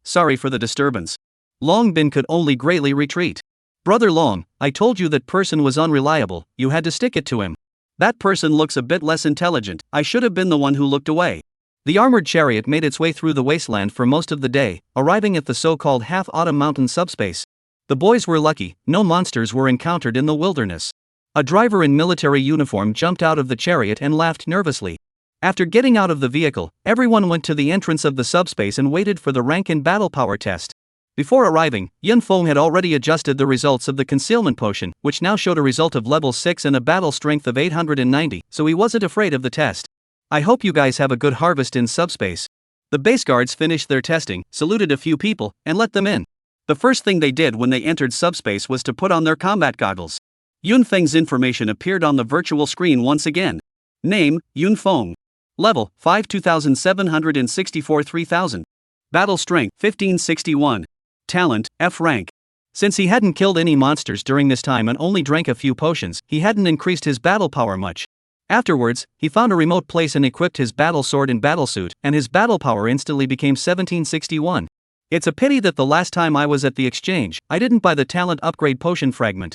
Sorry for the disturbance. Longbin could only greatly retreat. Brother Long, I told you that person was unreliable, you had to stick it to him. That person looks a bit less intelligent, I should have been the one who looked away. The armored chariot made its way through the wasteland for most of the day, arriving at the so-called Half-Autumn Mountain subspace. The boys were lucky, no monsters were encountered in the wilderness. A driver in military uniform jumped out of the chariot and laughed nervously. After getting out of the vehicle, everyone went to the entrance of the subspace and waited for the rank and battle power test. Before arriving, Yunfeng had already adjusted the results of the concealment potion, which now showed a result of level 6 and a battle strength of 890, so he wasn't afraid of the test. I hope you guys have a good harvest in subspace. The base guards finished their testing, saluted a few people, and let them in. The first thing they did when they entered subspace was to put on their combat goggles. Yunfeng's information appeared on the virtual screen once again. Name, Yunfeng. Level, 5 2764 3000. Battle strength, 1561. Talent, F rank. Since he hadn't killed any monsters during this time and only drank a few potions, he hadn't increased his battle power much. Afterwards, he found a remote place and equipped his battle sword and battlesuit, and his battle power instantly became 1761. It's a pity that the last time I was at the exchange, I didn't buy the talent upgrade potion fragment.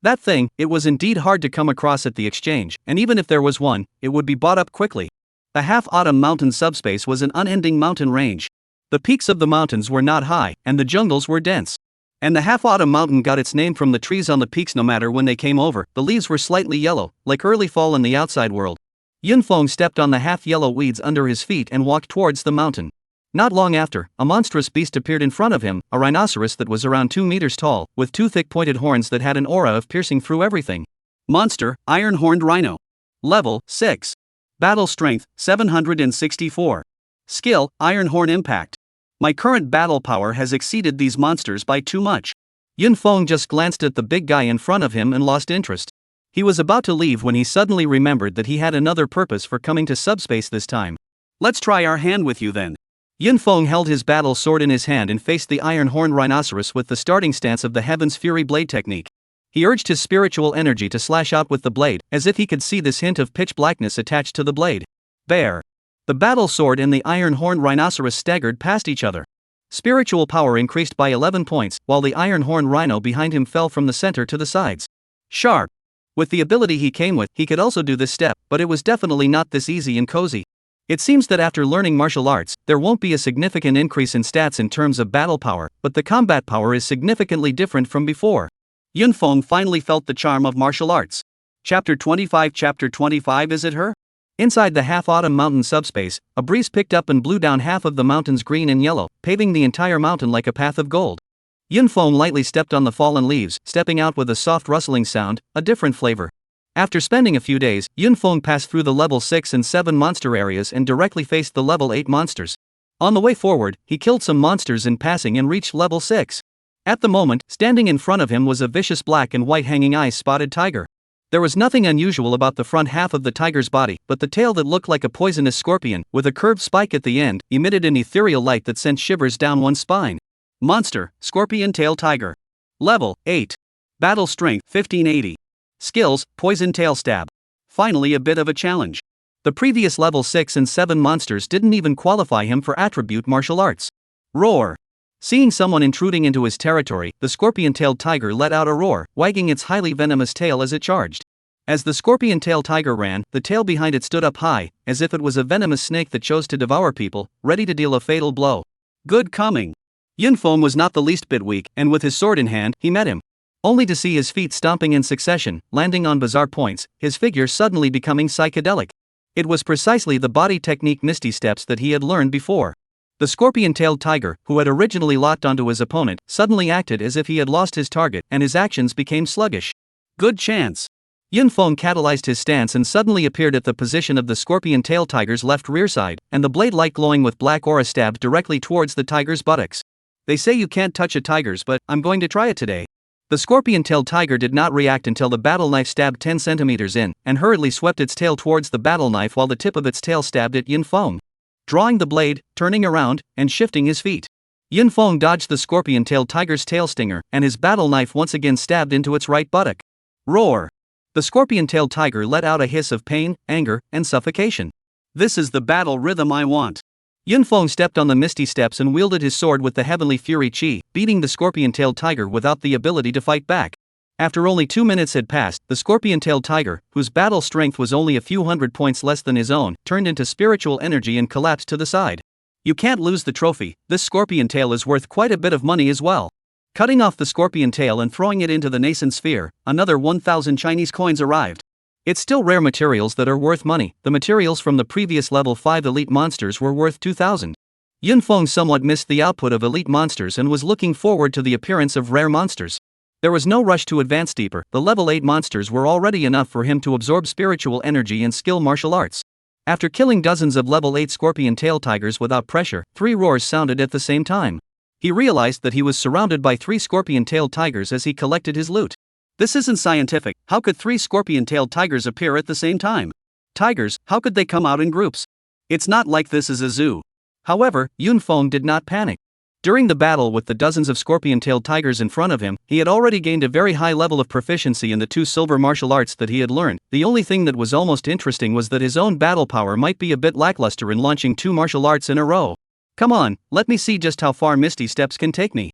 That thing, it was indeed hard to come across at the exchange, and even if there was one, it would be bought up quickly. The Half-Autumn Mountain subspace was an unending mountain range. The peaks of the mountains were not high, and the jungles were dense. And the Half-Autumn Mountain got its name from the trees on the peaks no matter when they came over, the leaves were slightly yellow, like early fall in the outside world. Yunfeng stepped on the half-yellow weeds under his feet and walked towards the mountain. Not long after, a monstrous beast appeared in front of him, a rhinoceros that was around 2 meters tall, with 2 thick pointed horns that had an aura of piercing through everything. Monster, Iron-Horned Rhino. Level, 6. Battle Strength, 764. Skill, Iron Horn Impact. My current battle power has exceeded these monsters by too much. Yun Feng just glanced at the big guy in front of him and lost interest. He was about to leave when he suddenly remembered that he had another purpose for coming to subspace this time. Let's try our hand with you then. Yun Feng held his battle sword in his hand and faced the iron-horned rhinoceros with the starting stance of the Heaven's Fury blade technique. He urged his spiritual energy to slash out with the blade, as if he could see this hint of pitch blackness attached to the blade. Bear. The battle sword and the iron-horned rhinoceros staggered past each other. Spiritual power increased by 11 points, while the iron-horned rhino behind him fell from the center to the sides. Sharp. With the ability he came with, he could also do this step, but it was definitely not this easy and cozy. It seems that after learning martial arts, there won't be a significant increase in stats in terms of battle power, but the combat power is significantly different from before. Yun Feng finally felt the charm of martial arts. Chapter 25. Chapter 25. Is it her? Inside the half-autumn mountain subspace, a breeze picked up and blew down half of the mountains green and yellow, paving the entire mountain like a path of gold. Yun Feng lightly stepped on the fallen leaves, stepping out with a soft rustling sound, a different flavor. After spending a few days, Yun Feng passed through the level 6 and 7 monster areas and directly faced the level 8 monsters. On the way forward, he killed some monsters in passing and reached level 6. At the moment, standing in front of him was a vicious black and white hanging eyes spotted tiger. There was nothing unusual about the front half of the tiger's body, but the tail that looked like a poisonous scorpion, with a curved spike at the end, emitted an ethereal light that sent shivers down one's spine. Monster, Scorpion Tail Tiger. Level 8. Battle Strength 1580. Skills, Poison Tail Stab. Finally a bit of a challenge. The previous level 6 and 7 monsters didn't even qualify him for attribute martial arts. Roar. Seeing someone intruding into his territory, the scorpion-tailed tiger let out a roar, wagging its highly venomous tail as it charged. As the scorpion-tailed tiger ran, the tail behind it stood up high, as if it was a venomous snake that chose to devour people, ready to deal a fatal blow. Good coming. Yun Feng was not the least bit weak, and with his sword in hand, he met him. Only to see his feet stomping in succession, landing on bizarre points, his figure suddenly becoming psychedelic. It was precisely the body technique Misty Steps that he had learned before. The scorpion-tailed tiger, who had originally locked onto his opponent, suddenly acted as if he had lost his target, and his actions became sluggish. Good chance. Yun Feng catalyzed his stance and suddenly appeared at the position of the scorpion-tailed tiger's left rear side, and the blade light glowing with black aura stabbed directly towards the tiger's buttocks. They say you can't touch a tiger's, but I'm going to try it today. The scorpion-tailed tiger did not react until the battle knife stabbed 10 centimeters in, and hurriedly swept its tail towards the battle knife while the tip of its tail stabbed at Yun Feng. Drawing the blade, turning around, and shifting his feet. Yun Feng dodged the scorpion-tailed tiger's tail stinger, and his battle knife once again stabbed into its right buttock. Roar! The scorpion-tailed tiger let out a hiss of pain, anger, and suffocation. This is the battle rhythm I want. Yun Feng stepped on the misty steps and wielded his sword with the heavenly fury chi, beating the scorpion-tailed tiger without the ability to fight back. After only 2 minutes had passed, the scorpion-tailed tiger, whose battle strength was only a few hundred points less than his own, turned into spiritual energy and collapsed to the side. You can't lose the trophy, this scorpion tail is worth quite a bit of money as well. Cutting off the scorpion tail and throwing it into the nascent sphere, another 1,000 Chinese coins arrived. It's still rare materials that are worth money, the materials from the previous level 5 elite monsters were worth 2,000. Yun Feng somewhat missed the output of elite monsters and was looking forward to the appearance of rare monsters. There was no rush to advance deeper, the level 8 monsters were already enough for him to absorb spiritual energy and skill martial arts. After killing dozens of level 8 scorpion tail tigers without pressure, 3 roars sounded at the same time. He realized that he was surrounded by 3 scorpion tail tigers as he collected his loot. This isn't scientific, how could 3 scorpion tail tigers appear at the same time? Tigers, how could they come out in groups? It's not like this is a zoo. However, Yun Feng did not panic. During the battle with the dozens of scorpion-tailed tigers in front of him, he had already gained a very high level of proficiency in the 2 silver martial arts that he had learned. The only thing that was almost interesting was that his own battle power might be a bit lackluster in launching 2 martial arts in a row. Come on, let me see just how far Misty Steps can take me.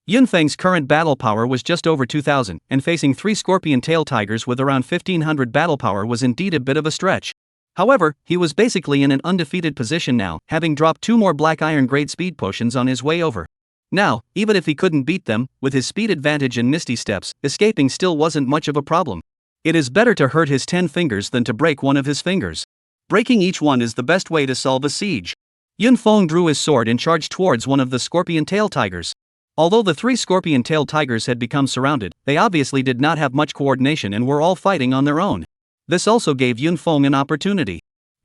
Yun Feng's current battle power was just over 2,000, and facing 3 scorpion-tailed tigers with around 1,500 battle power was indeed a bit of a stretch. However, he was basically in an undefeated position now, having dropped 2 more black iron grade speed potions on his way over. Now, even if he couldn't beat them, with his speed advantage and Misty Steps, escaping still wasn't much of a problem. It is better to hurt his 10 fingers than to break one of his fingers. Breaking each one is the best way to solve a siege. Yun Feng drew his sword and charged towards one of the scorpion tail tigers. Although the 3 scorpion tail tigers had become surrounded, they obviously did not have much coordination and were all fighting on their own. This also gave Yun Feng an opportunity.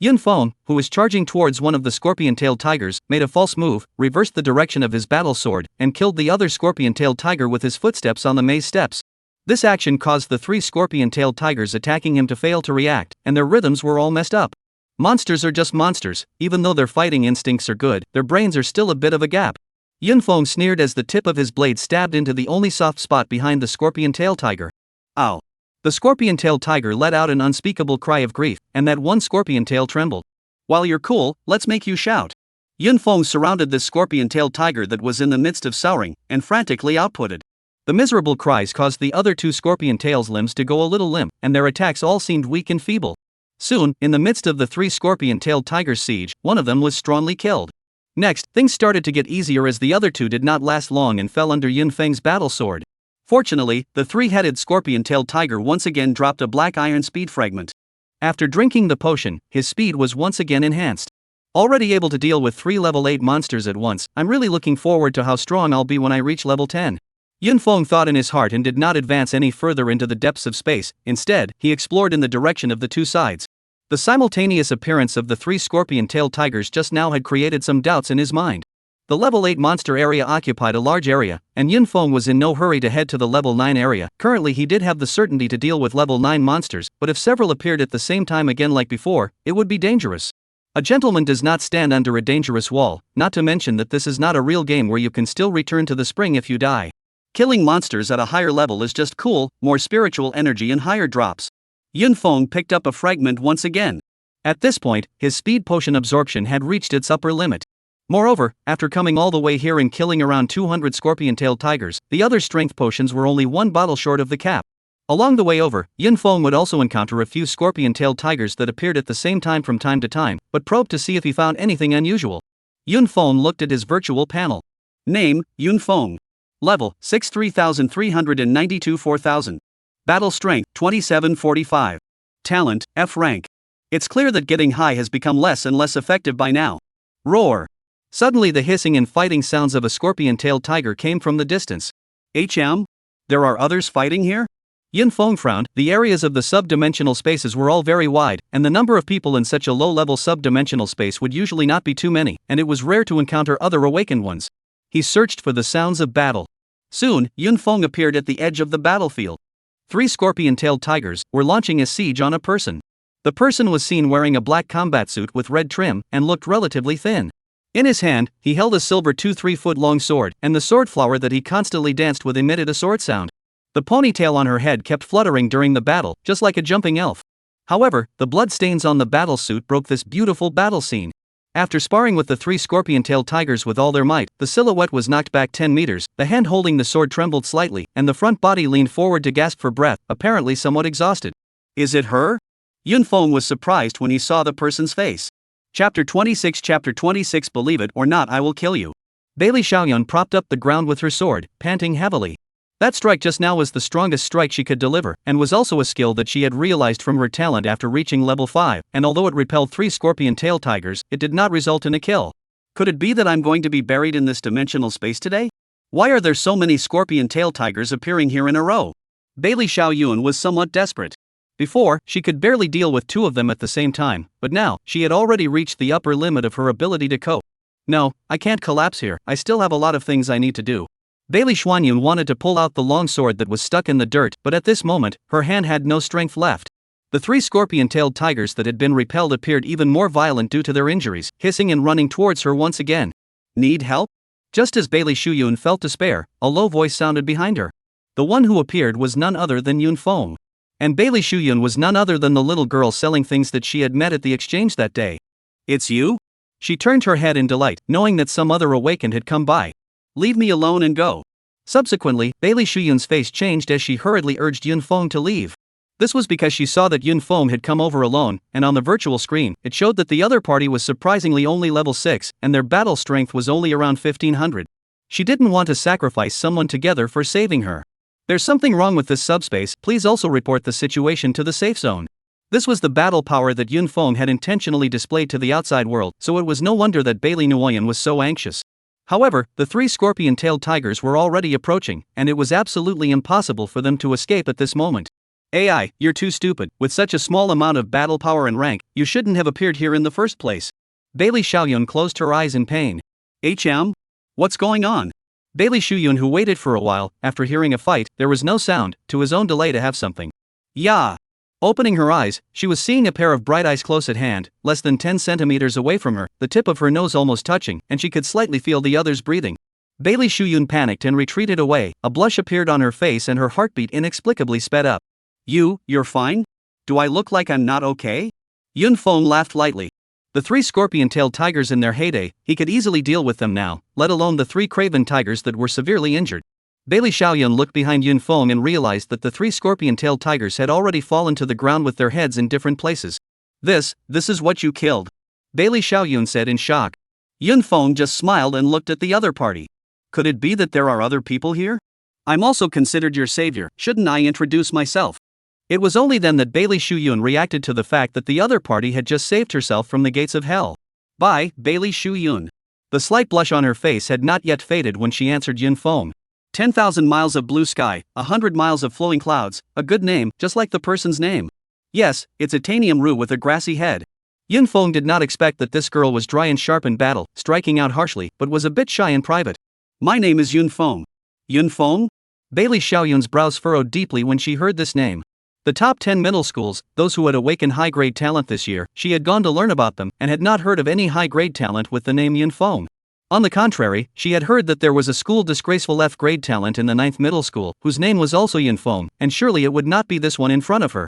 Yun Feng, who was charging towards one of the scorpion-tailed tigers, made a false move, reversed the direction of his battle sword, and killed the other scorpion-tailed tiger with his footsteps on the maze steps. This action caused the 3 scorpion-tailed tigers attacking him to fail to react, and their rhythms were all messed up. Monsters are just monsters, even though their fighting instincts are good, their brains are still a bit of a gap. Yun Feng sneered as the tip of his blade stabbed into the only soft spot behind the scorpion-tailed tiger. Ow! The scorpion-tailed tiger let out an unspeakable cry of grief, and that one scorpion tail trembled. While you're cool, let's make you shout. Yun Feng surrounded this scorpion-tailed tiger that was in the midst of souring, and frantically outputted. The miserable cries caused the other 2 scorpion-tails' limbs to go a little limp, and their attacks all seemed weak and feeble. Soon, in the midst of the 3 scorpion-tailed tigers' siege, one of them was strongly killed. Next, things started to get easier as the other 2 did not last long and fell under Yun Feng's battle sword. Fortunately, the 3-headed scorpion-tailed tiger once again dropped a black iron speed fragment. After drinking the potion, his speed was once again enhanced. Already able to deal with 3 level 8 monsters at once, I'm really looking forward to how strong I'll be when I reach level 10. Yun Feng thought in his heart and did not advance any further into the depths of space. Instead, he explored in the direction of the 2 sides. The simultaneous appearance of the 3 scorpion-tailed tigers just now had created some doubts in his mind. The level 8 monster area occupied a large area, and Yun Feng was in no hurry to head to the level 9 area. Currently he did have the certainty to deal with level 9 monsters, but if several appeared at the same time again like before, it would be dangerous. A gentleman does not stand under a dangerous wall, not to mention that this is not a real game where you can still return to the spring if you die. Killing monsters at a higher level is just cool, more spiritual energy and higher drops. Yun Feng picked up a fragment once again. At this point, his speed potion absorption had reached its upper limit. Moreover, after coming all the way here and killing around 200 scorpion-tailed tigers, the other strength potions were only 1 bottle short of the cap. Along the way over, Yun Feng would also encounter a few scorpion-tailed tigers that appeared at the same time from time to time, but probed to see if he found anything unusual. Yun Feng looked at his virtual panel. Name, Yun Feng. Level, 63,392 4000. Battle strength, 2745. Talent, F rank. It's clear that getting high has become less and less effective by now. Roar. Suddenly the hissing and fighting sounds of a scorpion-tailed tiger came from the distance. There are others fighting here? Yun Feng frowned. The areas of the sub-dimensional spaces were all very wide, and the number of people in such a low-level sub-dimensional space would usually not be too many, and it was rare to encounter other awakened ones. He searched for the sounds of battle. Soon, Yun Feng appeared at the edge of the battlefield. 3 scorpion-tailed tigers were launching a siege on a person. The person was seen wearing a black combat suit with red trim and looked relatively thin. In his hand, he held a silver 2-3-foot-long sword, and the sword flower that he constantly danced with emitted a sword sound. The ponytail on her head kept fluttering during the battle, just like a jumping elf. However, the blood stains on the battle suit broke this beautiful battle scene. After sparring with the 3 scorpion-tailed tigers with all their might, the silhouette was knocked back 10 meters, the hand holding the sword trembled slightly, and the front body leaned forward to gasp for breath, apparently somewhat exhausted. Is it her? Yun Feng was surprised when he saw the person's face. Chapter 26 Believe it or not, I will kill you. Bailey Xiaoyun propped up the ground with her sword, panting heavily. That strike just now was the strongest strike she could deliver, and was also a skill that she had realized from her talent after reaching level 5, and although it repelled 3 scorpion-tailed tigers, it did not result in a kill. Could it be that I'm going to be buried in this dimensional space today? Why are there so many scorpion-tailed tigers appearing here in a row? Bailey Xiaoyun was somewhat desperate. Before, she could barely deal with 2 of them at the same time, but now, she had already reached the upper limit of her ability to cope. No, I can't collapse here, I still have a lot of things I need to do. Bailey Xiaoyun wanted to pull out the long sword that was stuck in the dirt, but at this moment, her hand had no strength left. The 3 scorpion-tailed tigers that had been repelled appeared even more violent due to their injuries, hissing and running towards her once again. Need help? Just as Bailey Xiaoyun felt despair, a low voice sounded behind her. The one who appeared was none other than Yun Feng. And Bailey Xiaoyun was none other than the little girl selling things that she had met at the exchange that day. It's you? She turned her head in delight, knowing that some other awakened had come by. Leave me alone and go. Subsequently, Bailey Xiaoyun's face changed as she hurriedly urged Yun Feng to leave. This was because she saw that Yun Feng had come over alone, and on the virtual screen, it showed that the other party was surprisingly only level 6, and their battle strength was only around 1500. She didn't want to sacrifice someone together for saving her. There's something wrong with this subspace, please also report the situation to the safe zone. This was the battle power that Yun Feng had intentionally displayed to the outside world, so it was no wonder that Bailey Nguyen was so anxious. However, the 3 scorpion-tailed tigers were already approaching, and it was absolutely impossible for them to escape at this moment. AI, you're too stupid. With such a small amount of battle power and rank, you shouldn't have appeared here in the first place. Bailey Xiaoyun closed her eyes in pain. What's going on? Bailey Xiaoyun, who waited for a while, after hearing a fight, there was no sound, to his own delay to have something. Yeah. Opening her eyes, she was seeing a pair of bright eyes close at hand, less than 10 centimeters away from her, the tip of her nose almost touching, and she could slightly feel the other's breathing. Bailey Xiaoyun panicked and retreated away, a blush appeared on her face and her heartbeat inexplicably sped up. You're fine? Do I look like I'm not okay? Yun Feng laughed lightly. The 3 scorpion-tailed tigers in their heyday, he could easily deal with them now, let alone the 3 craven tigers that were severely injured. Bailey Xiaoyun looked behind Yun Feng and realized that the 3 scorpion-tailed tigers had already fallen to the ground with their heads in different places. This is what you killed? Bailey Xiaoyun said in shock. Yun Feng just smiled and looked at the other party. Could it be that there are other people here? I'm also considered your savior, shouldn't I introduce myself? It was only then that Bailey Xiaoyun reacted to the fact that the other party had just saved herself from the gates of hell. Bye, Bailey Xiaoyun. The slight blush on her face had not yet faded when she answered Yun Feng. 10,000 miles of blue sky, 100 miles of flowing clouds, a good name, just like the person's name. Yes, it's a Tanium Ru with a grassy head. Yun Feng did not expect that this girl was dry and sharp in battle, striking out harshly, but was a bit shy in private. My name is Yun Feng. Yun Feng? Bailey Xiaoyun's brows furrowed deeply when she heard this name. The top 10 middle schools, those who had awakened high-grade talent this year, she had gone to learn about them and had not heard of any high-grade talent with the name Yun Feng. On the contrary, she had heard that there was a school disgraceful F-grade talent in the 9th middle school, whose name was also Yun Feng, and surely it would not be this one in front of her.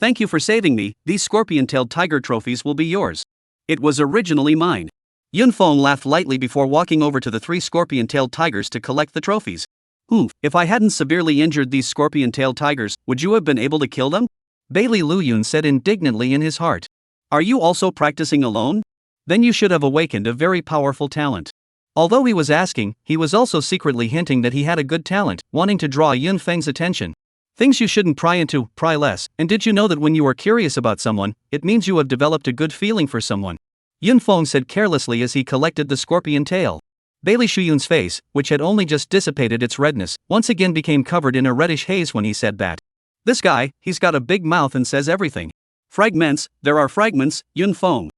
Thank you for saving me, these scorpion-tailed tiger trophies will be yours. It was originally mine. Yun Feng laughed lightly before walking over to the 3 scorpion-tailed tigers to collect the trophies. If I hadn't severely injured these scorpion-tailed tigers, would you have been able to kill them? Bailey Luyun said indignantly in his heart. Are you also practicing alone? Then you should have awakened a very powerful talent. Although he was asking, he was also secretly hinting that he had a good talent, wanting to draw Yun Feng's attention. Things you shouldn't pry into, pry less, and did you know that when you are curious about someone, it means you have developed a good feeling for someone? Yun Feng said carelessly as he collected the scorpion tail. Bailey Xiaoyun's face, which had only just dissipated its redness, once again became covered in a reddish haze when he said that. This guy, he's got a big mouth and says everything. Fragments, there are fragments, Yun Feng.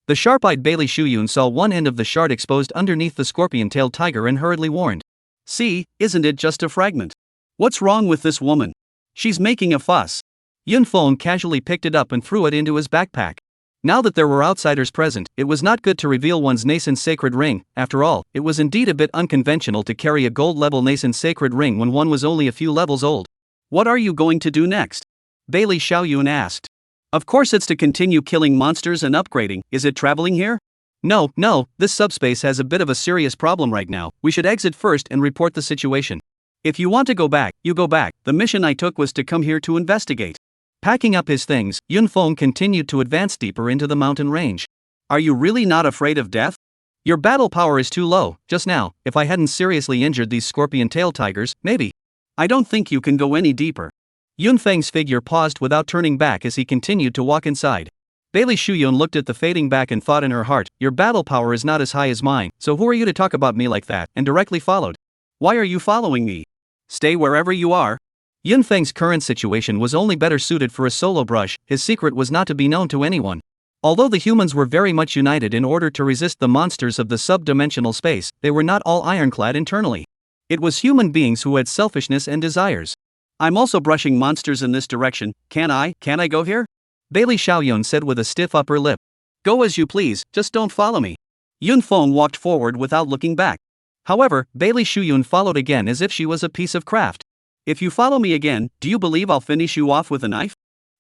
The sharp-eyed Bailey Xiaoyun saw one end of the shard exposed underneath the scorpion-tailed tiger and hurriedly warned. See, isn't it just a fragment? What's wrong with this woman? She's making a fuss. Yun Feng casually picked it up and threw it into his backpack. Now that there were outsiders present, it was not good to reveal one's nascent sacred ring. After all, it was indeed a bit unconventional to carry a gold-level nascent sacred ring when one was only a few levels old. What are you going to do next? Bailey Xiaoyun asked. Of course it's to continue killing monsters and upgrading. Is it traveling here? No, this subspace has a bit of a serious problem right now. We should exit first and report the situation. If you want to go back, you go back. The mission I took was to come here to investigate. Packing up his things, Yun Feng continued to advance deeper into the mountain range. Are you really not afraid of death? Your battle power is too low. Just now, if I hadn't seriously injured these scorpion-tailed tigers, maybe. I don't think you can go any deeper. Yun Feng's figure paused without turning back as he continued to walk inside. Bailey Xiaoyun looked at the fading back and thought in her heart, your battle power is not as high as mine, so who are you to talk about me like that, and directly followed. Why are you following me? Stay wherever you are. Yun Feng's current situation was only better suited for a solo brush. His secret was not to be known to anyone. Although the humans were very much united in order to resist the monsters of the sub-dimensional space, they were not all ironclad internally. It was human beings who had selfishness and desires. I'm also brushing monsters in this direction. Can I go here? Bailey Xiaoyun said with a stiff upper lip. Go as you please, just don't follow me. Yun Feng walked forward without looking back. However, Bailey Xiaoyun followed again as if she was a piece of craft. If you follow me again, do you believe I'll finish you off with a knife?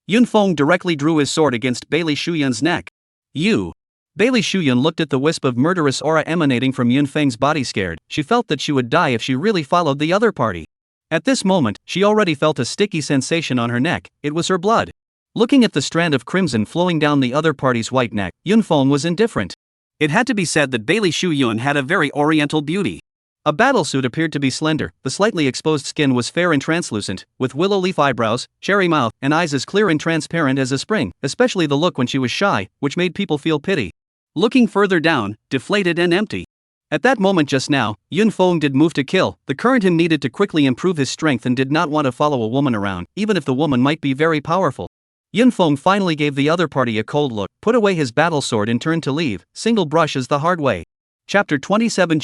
Yun Feng directly drew his sword against Bailey Xiaoyun's neck. You. Bailey Xiaoyun looked at the wisp of murderous aura emanating from Yun Feng's body scared. She felt that she would die if she really followed the other party. At this moment, she already felt a sticky sensation on her neck. It was her blood. Looking at the strand of crimson flowing down the other party's white neck, Yun Feng was indifferent. It had to be said that Bailey Xiaoyun had a very oriental beauty. A battlesuit appeared to be slender, the slightly exposed skin was fair and translucent, with willow leaf eyebrows, cherry mouth, and eyes as clear and transparent as a spring, especially the look when she was shy, which made people feel pity. Looking further down, deflated and empty. At that moment just now, Yun Feng did move to kill. The current him needed to quickly improve his strength and did not want to follow a woman around, even if the woman might be very powerful. Yun Feng finally gave the other party a cold look, put away his battle sword and turned to leave. Single brush is the hard way. Chapter 27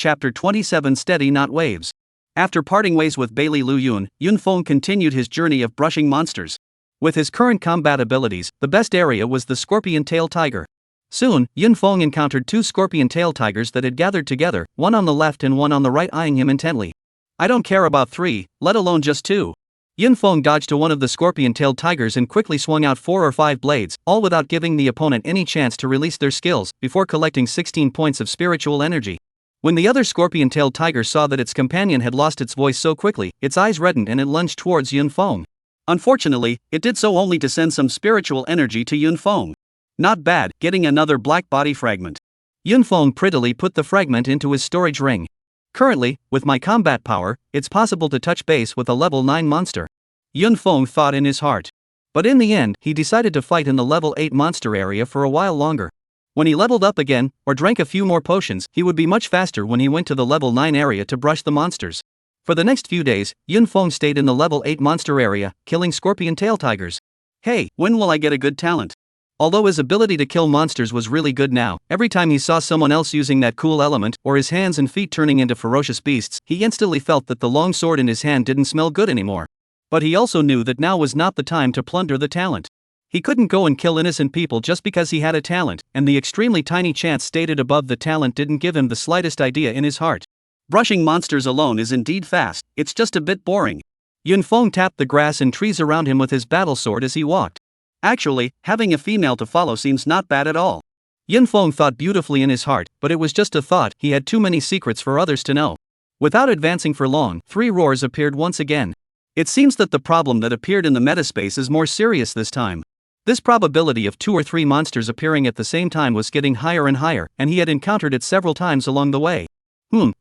Steady Not Waves. After parting ways with Bailey Lu Yun, Yun Feng continued his journey of brushing monsters. With his current combat abilities, the best area was the scorpion tail tiger. Soon, Yun Feng encountered two scorpion tail tigers that had gathered together, one on the left and one on the right, eyeing him intently. I don't care about three, let alone just two. Yun Feng dodged to one of the scorpion-tailed tigers and quickly swung out 4 or 5 blades, all without giving the opponent any chance to release their skills, before collecting 16 points of spiritual energy. When the other scorpion-tailed tiger saw that its companion had lost its voice so quickly, its eyes reddened and it lunged towards Yun Feng. Unfortunately, it did so only to send some spiritual energy to Yun Feng. Not bad, getting another black body fragment. Yun Feng prettily put the fragment into his storage ring. Currently, with my combat power, it's possible to touch base with a level 9 monster. Yun Feng thought in his heart. But in the end, he decided to fight in the level 8 monster area for a while longer. When he leveled up again, or drank a few more potions, he would be much faster when he went to the level 9 area to brush the monsters. For the next few days, Yun Feng stayed in the level 8 monster area, killing scorpion tail tigers. Hey, when will I get a good talent? Although his ability to kill monsters was really good now, every time he saw someone else using that cool element, or his hands and feet turning into ferocious beasts, he instantly felt that the long sword in his hand didn't smell good anymore. But he also knew that now was not the time to plunder the talent. He couldn't go and kill innocent people just because he had a talent, and the extremely tiny chance stated above the talent didn't give him the slightest idea in his heart. Brushing monsters alone is indeed fast, it's just a bit boring. Yun Feng tapped the grass and trees around him with his battle sword as he walked. Actually, having a female to follow seems not bad at all. Yun Feng thought beautifully in his heart, but it was just a thought, he had too many secrets for others to know. Without advancing for long, 3 roars appeared once again. It seems that the problem that appeared in the metaspace is more serious this time. This probability of 2 or 3 monsters appearing at the same time was getting higher and higher, and he had encountered it several times along the way.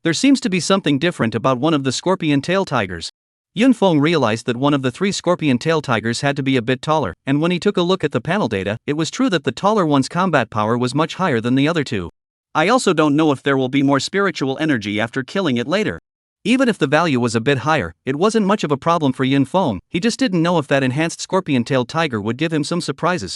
There seems to be something different about one of the scorpion tail tigers. Yun Feng realized that one of the 3 scorpion tail tigers had to be a bit taller, and when he took a look at the panel data, it was true that the taller one's combat power was much higher than the other 2. I also don't know if there will be more spiritual energy after killing it later. Even if the value was a bit higher, it wasn't much of a problem for Yun Feng, he just didn't know if that enhanced scorpion-tailed tiger would give him some surprises.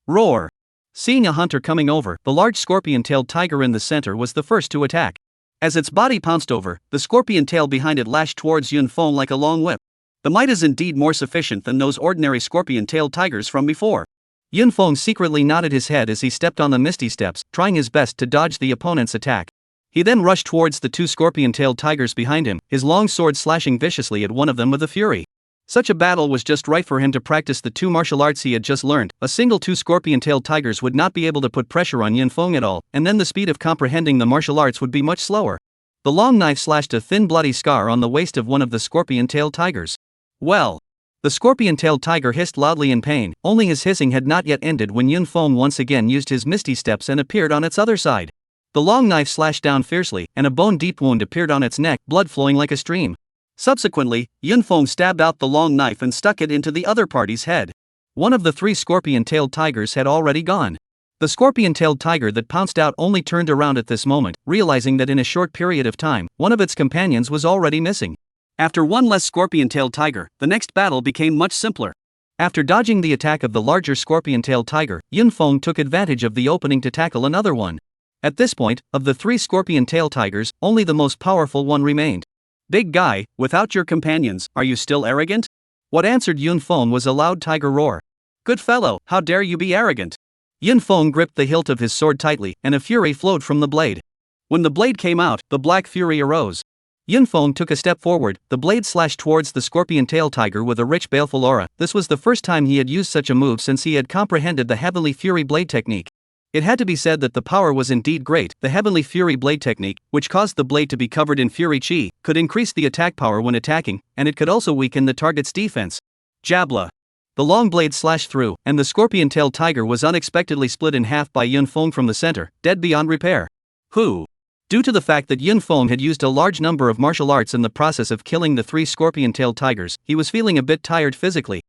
Roar! Seeing a hunter coming over, the large scorpion-tailed tiger in the center was the first to attack. As its body pounced over, the scorpion tail behind it lashed towards Yun Feng like a long whip. The might is indeed more sufficient than those ordinary scorpion-tailed tigers from before. Yun Feng secretly nodded his head as he stepped on the misty steps, trying his best to dodge the opponent's attack. He then rushed towards the 2 scorpion-tailed tigers behind him, his long sword slashing viciously at one of them with a fury. Such a battle was just right for him to practice the 2 martial arts he had just learned. A single 2 scorpion-tailed tigers would not be able to put pressure on Yun Feng at all, and then the speed of comprehending the martial arts would be much slower. The long knife slashed a thin bloody scar on the waist of one of the scorpion-tailed tigers. Well. The scorpion-tailed tiger hissed loudly in pain, only his hissing had not yet ended when Yun Feng once again used his misty steps and appeared on its other side. The long knife slashed down fiercely, and a bone-deep wound appeared on its neck, blood flowing like a stream. Subsequently, Yun Feng stabbed out the long knife and stuck it into the other party's head. One of the 3 scorpion-tailed tigers had already gone. The scorpion-tailed tiger that pounced out only turned around at this moment, realizing that in a short period of time, one of its companions was already missing. After one less scorpion-tailed tiger, the next battle became much simpler. After dodging the attack of the larger scorpion-tailed tiger, Yun Feng took advantage of the opening to tackle another one. At this point, of the 3 scorpion-tailed tigers, only the most powerful one remained. Big guy, without your companions, are you still arrogant? What answered Yun Feng was a loud tiger roar. Good fellow, how dare you be arrogant? Yun Feng gripped the hilt of his sword tightly, and a fury flowed from the blade. When the blade came out, the black fury arose. Yun Feng took a step forward, the blade slashed towards the scorpion-tailed tiger with a rich baleful aura. This was the first time he had used such a move since he had comprehended the Heavenly Fury blade technique. It had to be said that the power was indeed great. The Heavenly Fury blade technique, which caused the blade to be covered in Fury Chi, could increase the attack power when attacking, and it could also weaken the target's defense. Jabla. The long blade slashed through, and the scorpion-tailed tiger was unexpectedly split in half by Yun Feng from the center, dead beyond repair. Who? Due to the fact that Yun Feng had used a large number of martial arts in the process of killing the 3 scorpion-tailed tigers, he was feeling a bit tired physically.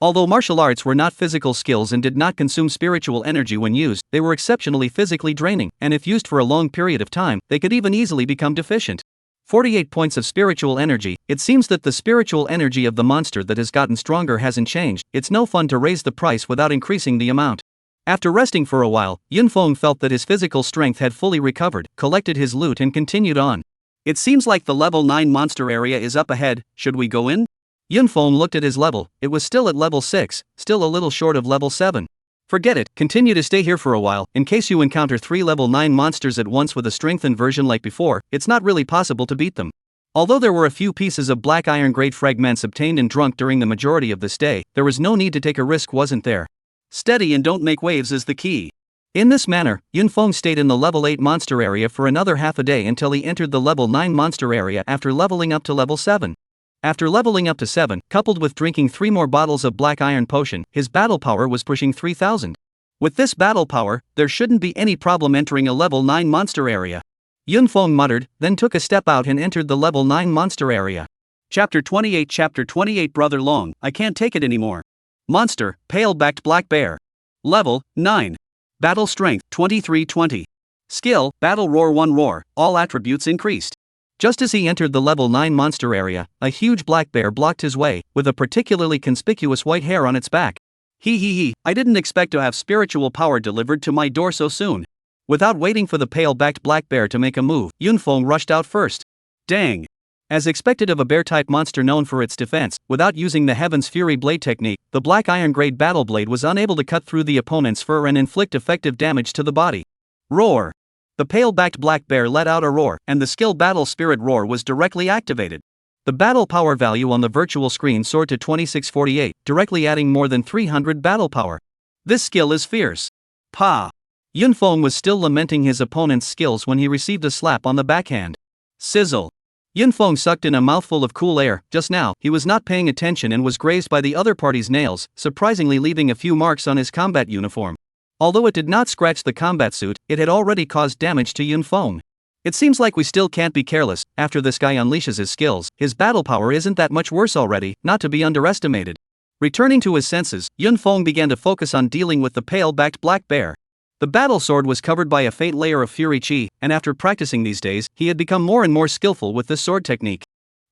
Although martial arts were not physical skills and did not consume spiritual energy when used, they were exceptionally physically draining, and if used for a long period of time, they could even easily become deficient. 48 points of spiritual energy. It seems that the spiritual energy of the monster that has gotten stronger hasn't changed. It's no fun to raise the price without increasing the amount. After resting for a while, Yunfeng felt that his physical strength had fully recovered, collected his loot and continued on. It seems like the level 9 monster area is up ahead. Should we go in? Yunfeng looked at his level. It was still at level 6, still a little short of level 7. Forget it, continue to stay here for a while. In case you encounter 3 level 9 monsters at once with a strengthened version like before, it's not really possible to beat them. Although there were a few pieces of black iron grade fragments obtained and drunk during the majority of this day, there was no need to take a risk, wasn't there? Steady and don't make waves is the key. In this manner, Yunfeng stayed in the level 8 monster area for another half a day until he entered the level 9 monster area after leveling up to level 7. After leveling up to 7, coupled with drinking 3 more bottles of black iron potion, his battle power was pushing 3000. With this battle power, there shouldn't be any problem entering a level 9 monster area. Yunfeng muttered, then took a step out and entered the level 9 monster area. Chapter 28 Brother Long, I can't take it anymore. Monster, pale-backed black bear. Level, 9. Battle strength, 2320. Skill, battle roar 1 roar, all attributes increased. Just as he entered the level 9 monster area, a huge black bear blocked his way, with a particularly conspicuous white hair on its back. I didn't expect to have spiritual power delivered to my door so soon. Without waiting for the pale-backed black bear to make a move, Yunfeng rushed out first. Dang! As expected of a bear-type monster known for its defense, without using the Heaven's Fury Blade technique, the black iron grade battle blade was unable to cut through the opponent's fur and inflict effective damage to the body. Roar! The pale-backed black bear let out a roar, and the skill Battle Spirit Roar was directly activated. The battle power value on the virtual screen soared to 2648, directly adding more than 300 battle power. This skill is fierce. Pa! Yunfeng was still lamenting his opponent's skills when he received a slap on the backhand. Sizzle! Yunfeng sucked in a mouthful of cool air. Just now, he was not paying attention and was grazed by the other party's nails, surprisingly leaving a few marks on his combat uniform. Although it did not scratch the combat suit, it had already caused damage to Yunfeng. It seems like we still can't be careless. After this guy unleashes his skills, his battle power isn't that much worse already, not to be underestimated. Returning to his senses, Yunfeng began to focus on dealing with the pale-backed black bear. The battle sword was covered by a faint layer of fury chi, and after practicing these days, he had become more and more skillful with this sword technique.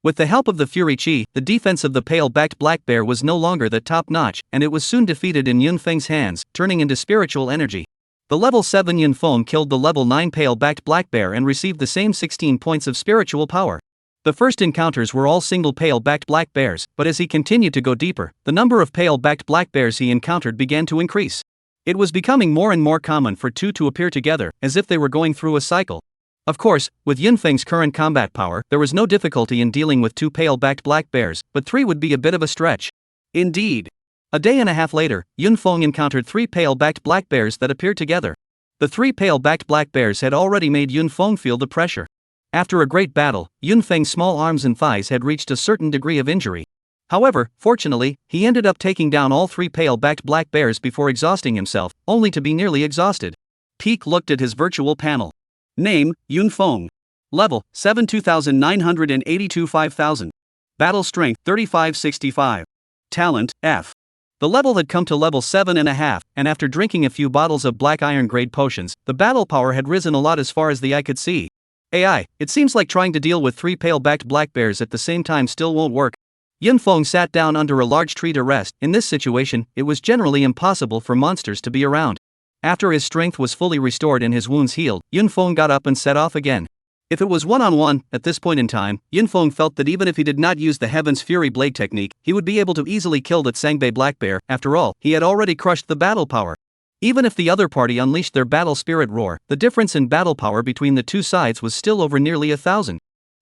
With the help of the fury chi, the defense of the pale-backed black bear was no longer the top-notch, and it was soon defeated in Yunfeng's hands, turning into spiritual energy. The level 7 Yunfeng killed the level 9 pale-backed black bear and received the same 16 points of spiritual power. The first encounters were all single pale-backed black bears, but as he continued to go deeper, the number of pale-backed black bears he encountered began to increase. It was becoming more and more common for 2 to appear together, as if they were going through a cycle. Of course, with Yunfeng's current combat power, there was no difficulty in dealing with 2 pale-backed black bears, but 3 would be a bit of a stretch. Indeed. A day and a half later, Yunfeng encountered 3 pale-backed black bears that appeared together. The 3 pale-backed black bears had already made Yunfeng feel the pressure. After a great battle, Yunfeng's small arms and thighs had reached a certain degree of injury. However, fortunately, he ended up taking down all 3 pale-backed black bears before exhausting himself, only to be nearly exhausted. Peek looked at his virtual panel. Name, Yunfeng. Level, 7 2982 5000. Battle strength, 3565. Talent, F. The level had come to level 7.5, and after drinking a few bottles of black iron grade potions, the battle power had risen a lot as far as the eye could see. AI, it seems like trying to deal with 3 pale-backed black bears at the same time still won't work. Yunfeng sat down under a large tree to rest. In this situation, it was generally impossible for monsters to be around. After his strength was fully restored and his wounds healed, Yunfeng got up and set off again. If it was one-on-one, at this point in time, Yunfeng felt that even if he did not use the Heaven's Fury Blade technique, he would be able to easily kill that Sangbei Black Bear. After all, he had already crushed the battle power. Even if the other party unleashed their Battle Spirit Roar, the difference in battle power between the two sides was still over nearly 1,000.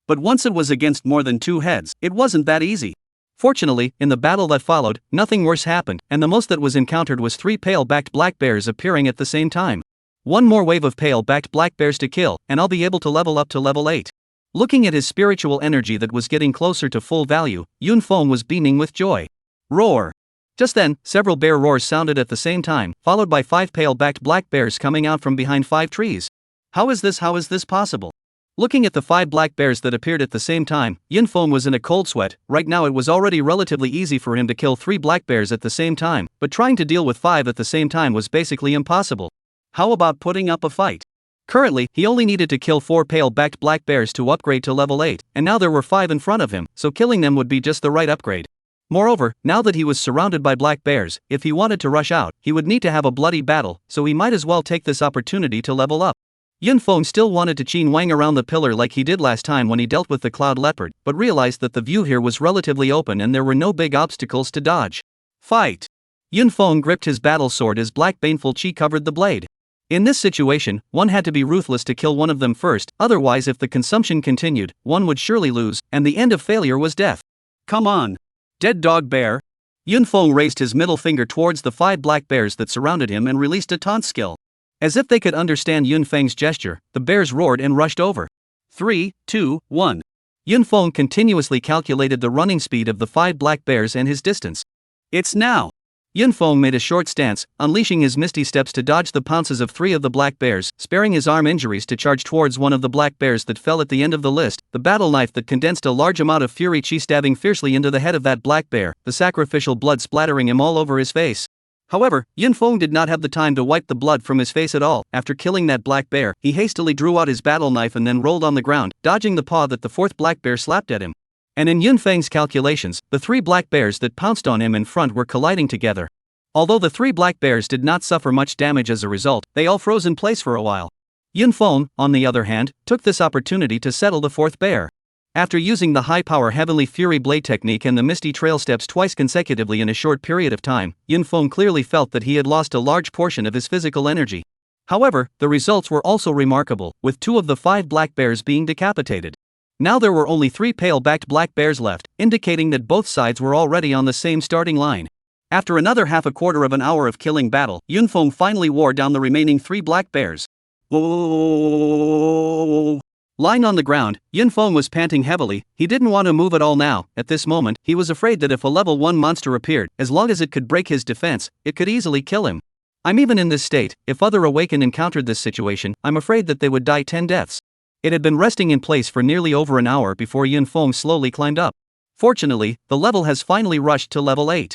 But once it was against more than 2 heads, it wasn't that easy. Fortunately, in the battle that followed, nothing worse happened, and the most that was encountered was 3 pale-backed black bears appearing at the same time. One more wave of pale-backed black bears to kill, and I'll be able to level up to level 8. Looking at his spiritual energy that was getting closer to full value, Yunfeng was beaming with joy. Roar! Just then, several bear roars sounded at the same time, followed by 5 pale-backed black bears coming out from behind 5 trees. How is this possible? Looking at the 5 black bears that appeared at the same time, Yunfeng was in a cold sweat. Right now it was already relatively easy for him to kill 3 black bears at the same time, but trying to deal with 5 at the same time was basically impossible. How about putting up a fight? Currently, he only needed to kill 4 pale-backed black bears to upgrade to level 8, and now there were 5 in front of him, so killing them would be just the right upgrade. Moreover, now that he was surrounded by black bears, if he wanted to rush out, he would need to have a bloody battle, so he might as well take this opportunity to level up. Yunfeng still wanted to Qin Wang around the pillar like he did last time when he dealt with the cloud leopard, but realized that the view here was relatively open and there were no big obstacles to dodge. Fight! Yunfeng gripped his battle sword as black baneful chi covered the blade. In this situation, one had to be ruthless to kill one of them first, otherwise if the consumption continued, one would surely lose, and the end of failure was death. Come on! Dead dog bear! Yunfeng raised his middle finger towards the 5 black bears that surrounded him and released a taunt skill. As if they could understand Yunfeng's gesture, the bears roared and rushed over. 3, 2, 1. Yunfeng continuously calculated the running speed of the 5 black bears and his distance. It's now! Yunfeng made a short stance, unleashing his misty steps to dodge the pounces of 3 of the black bears, sparing his arm injuries to charge towards one of the black bears that fell at the end of the list, the battle knife that condensed a large amount of fury chi stabbing fiercely into the head of that black bear, the sacrificial blood splattering him all over his face. However, Yunfeng did not have the time to wipe the blood from his face at all. After killing that black bear, he hastily drew out his battle knife and then rolled on the ground, dodging the paw that the 4th black bear slapped at him. And in Yunfeng's calculations, the 3 black bears that pounced on him in front were colliding together. Although the 3 black bears did not suffer much damage as a result, they all froze in place for a while. Yunfeng, on the other hand, took this opportunity to settle the 4th bear. After using the high-power Heavenly Fury Blade technique and the Misty Trail steps twice consecutively in a short period of time, Yunfeng clearly felt that he had lost a large portion of his physical energy. However, the results were also remarkable, with 2 of the 5 black bears being decapitated. Now there were only 3 pale-backed black bears left, indicating that both sides were already on the same starting line. After another half-a-quarter of an hour of killing battle, Yunfeng finally wore down the remaining 3 black bears. Whoa! Lying on the ground, Yunfeng was panting heavily. He didn't want to move at all now. At this moment, he was afraid that if a level 1 monster appeared, as long as it could break his defense, it could easily kill him. I'm even in this state. If other awakened encountered this situation, I'm afraid that they would die 10 deaths. It had been resting in place for nearly over an hour before Yunfeng slowly climbed up. Fortunately, the level has finally rushed to level 8.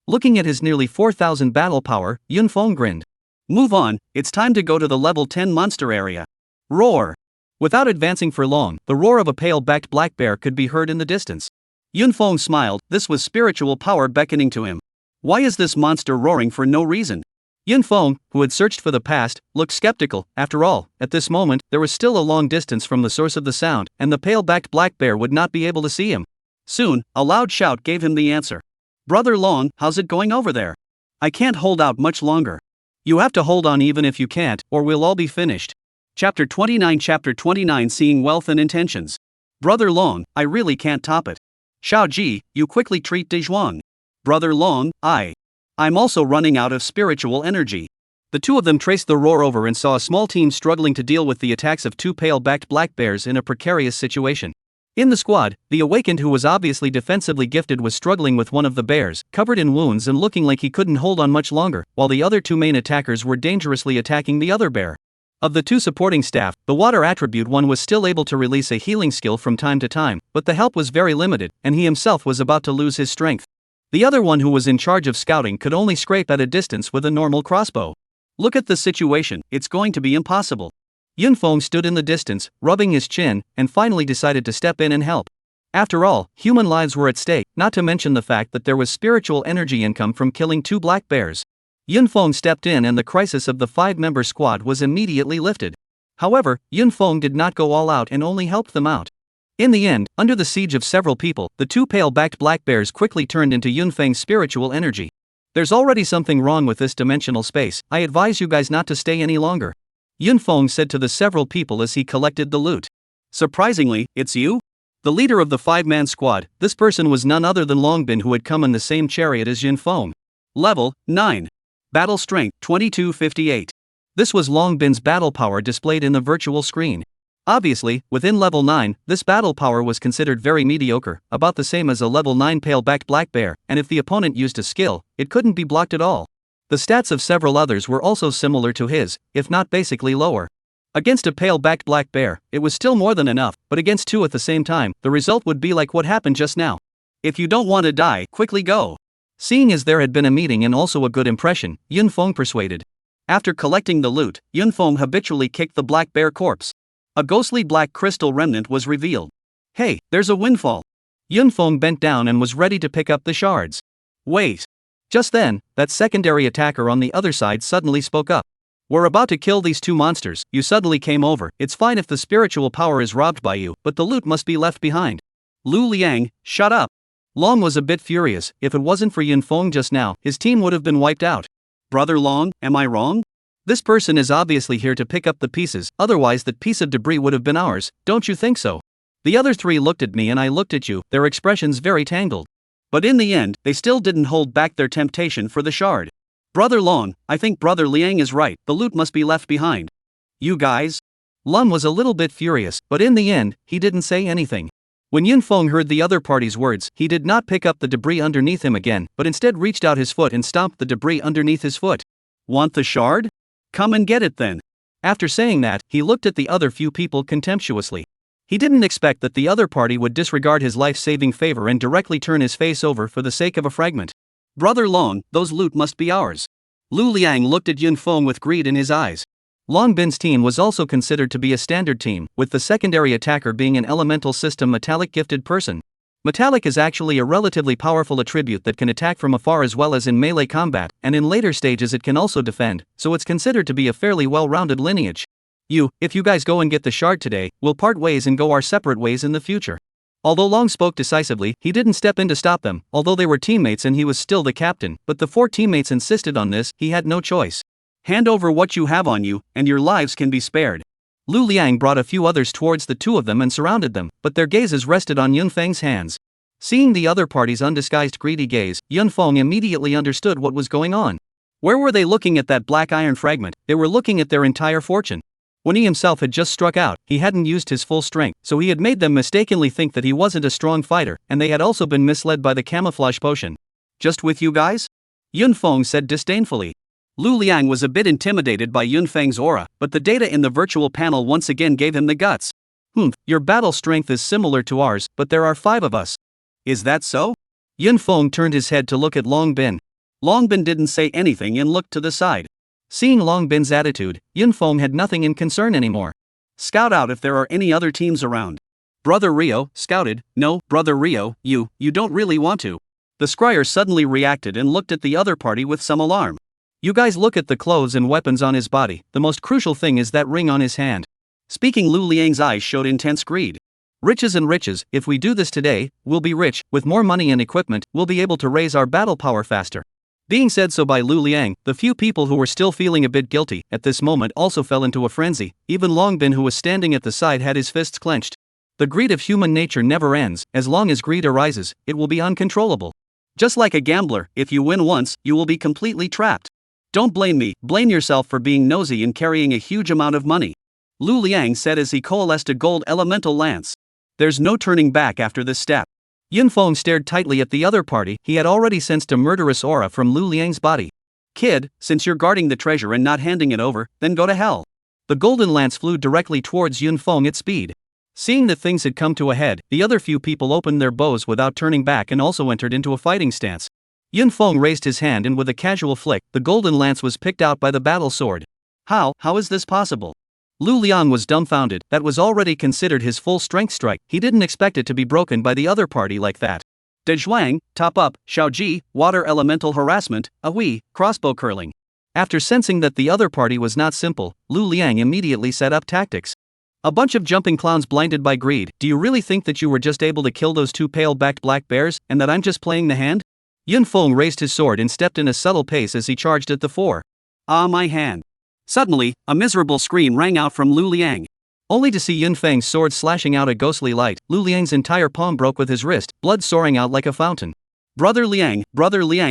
Looking at his nearly 4,000 battle power, Yunfeng grinned. Move on, it's time to go to the level 10 monster area. Roar! Without advancing for long, the roar of a pale-backed black bear could be heard in the distance. Yunfeng smiled. This was spiritual power beckoning to him. Why is this monster roaring for no reason? Yunfeng, who had searched for the past, looked skeptical. After all, at this moment, there was still a long distance from the source of the sound, and the pale-backed black bear would not be able to see him. Soon, a loud shout gave him the answer. Brother Long, how's it going over there? I can't hold out much longer. You have to hold on even if you can't, or we'll all be finished. Chapter 29 Seeing Wealth and Intentions. Brother Long, I really can't top it. Xiao Ji, you quickly treat De Zhuang. Brother Long, I'm also running out of spiritual energy. The 2 of them traced the roar over and saw a small team struggling to deal with the attacks of 2 pale-backed black bears in a precarious situation. In the squad, the awakened who was obviously defensively gifted was struggling with one of the bears, covered in wounds and looking like he couldn't hold on much longer, while the other 2 main attackers were dangerously attacking the other bear. Of the 2 supporting staff, the water attribute one was still able to release a healing skill from time to time, but the help was very limited, and he himself was about to lose his strength. The other one who was in charge of scouting could only scrape at a distance with a normal crossbow. Look at the situation, it's going to be impossible. Yunfeng stood in the distance, rubbing his chin, and finally decided to step in and help. After all, human lives were at stake, not to mention the fact that there was spiritual energy income from killing 2 black bears. Yunfeng stepped in and the crisis of the 5-member squad was immediately lifted. However, Yunfeng did not go all out and only helped them out. In the end, under the siege of several people, the 2 pale-backed black bears quickly turned into Yunfeng's spiritual energy. There's already something wrong with this dimensional space. I advise you guys not to stay any longer. Yunfeng said to the several people as he collected the loot. Surprisingly, it's you? The leader of the 5-man squad, this person was none other than Longbin, who had come in the same chariot as Yunfeng. Level 9. Battle Strength 2258. This was Longbin's battle power displayed in the virtual screen. Obviously, within level 9, this battle power was considered very mediocre, about the same as a level 9 pale-backed black bear, and if the opponent used a skill, it couldn't be blocked at all. The stats of several others were also similar to his, if not basically lower. Against a pale-backed black bear, it was still more than enough, but against two at the same time, the result would be like what happened just now. If you don't want to die, quickly go. Seeing as there had been a meeting and also a good impression, Yun Feng persuaded. After collecting the loot, Yun Feng habitually kicked the black bear corpse. A ghostly black crystal remnant was revealed. Hey, there's a windfall. Yun Feng bent down and was ready to pick up the shards. Wait. Just then, that secondary attacker on the other side suddenly spoke up. We're about to kill these two monsters, you suddenly came over, it's fine if the spiritual power is robbed by you, but the loot must be left behind. Lu Liang, shut up. Long was a bit furious, if it wasn't for Yun Feng just now, his team would have been wiped out. Brother Long, am I wrong? This person is obviously here to pick up the pieces, otherwise that piece of debris would have been ours, don't you think so? The other three looked at me and I looked at you, their expressions very tangled. But in the end, they still didn't hold back their temptation for the shard. Brother Long, I think Brother Liang is right, the loot must be left behind. You guys? Lun was a little bit furious, but in the end, he didn't say anything. When Yun Feng heard the other party's words, he did not pick up the debris underneath him again, but instead reached out his foot and stomped the debris underneath his foot. Want the shard? Come and get it then. After saying that, he looked at the other few people contemptuously. He didn't expect that the other party would disregard his life-saving favor and directly turn his face over for the sake of a fragment. Brother Long, those loot must be ours. Lu Liang looked at Yun Feng with greed in his eyes. Long Bin's team was also considered to be a standard team, with the secondary attacker being an elemental system metallic gifted person. Metallic is actually a relatively powerful attribute that can attack from afar as well as in melee combat, and in later stages it can also defend, so it's considered to be a fairly well-rounded lineage. If you guys go and get the shard today, we'll part ways and go our separate ways in the future. Although Long spoke decisively, he didn't step in to stop them, although they were teammates and he was still the captain, but the four teammates insisted on this, he had no choice. Hand over what you have on you, and your lives can be spared. Lu Liang brought a few others towards the two of them and surrounded them, but their gazes rested on Yun Feng's hands. Seeing the other party's undisguised greedy gaze, Yun Feng immediately understood what was going on. Where were they looking at that black iron fragment? They were looking at their entire fortune. When he himself had just struck out, he hadn't used his full strength, so he had made them mistakenly think that he wasn't a strong fighter, and they had also been misled by the camouflage potion. Just with you guys? Yun Feng said disdainfully. Lu Liang was a bit intimidated by Yun Feng's aura, but the data in the virtual panel once again gave him the guts. Your battle strength is similar to ours, but there are 5 of us. Is that so? Yun Feng turned his head to look at Long Bin. Long Bin didn't say anything and looked to the side. Seeing Long Bin's attitude, Yun Feng had nothing in concern anymore. Scout out if there are any other teams around. Brother Rio scouted. No, Brother Rio, you don't really want to. The scryer suddenly reacted and looked at the other party with some alarm. You guys look at the clothes and weapons on his body, the most crucial thing is that ring on his hand. Speaking, Lu Liang's eyes showed intense greed. Riches and riches, if we do this today, we'll be rich, with more money and equipment, we'll be able to raise our battle power faster. Being said so by Lu Liang, the few people who were still feeling a bit guilty at this moment also fell into a frenzy. Even Long Bin, who was standing at the side, had his fists clenched. The greed of human nature never ends. As long as greed arises, it will be uncontrollable. Just like a gambler, if you win once, you will be completely trapped. Don't blame me, blame yourself for being nosy and carrying a huge amount of money. Lu Liang said as he coalesced a gold elemental lance. There's no turning back after this step. Yun Feng stared tightly at the other party. He had already sensed a murderous aura from Lu Liang's body. Kid, since you're guarding the treasure and not handing it over, then go to hell. The golden lance flew directly towards Yun Feng at speed. Seeing that things had come to a head, the other few people opened their bows without turning back and also entered into a fighting stance. Yun Feng raised his hand and with a casual flick, the golden lance was picked out by the battle sword. How is this possible? Lu Liang was dumbfounded. That was already considered his full strength strike. He didn't expect it to be broken by the other party like that. De Zhuang, top up, Xiaoji, water elemental harassment, Ahui, crossbow curling. After sensing that the other party was not simple, Lu Liang immediately set up tactics. A bunch of jumping clowns blinded by greed. Do you really think that you were just able to kill those 2 pale-backed black bears, and that I'm just playing the hand? Yun Feng raised his sword and stepped in a subtle pace as he charged at the 4. Ah, my hand. Suddenly, a miserable scream rang out from Lu Liang. Only to see Yun Feng's sword slashing out a ghostly light, Lu Liang's entire palm broke with his wrist, blood soaring out like a fountain. Brother Liang,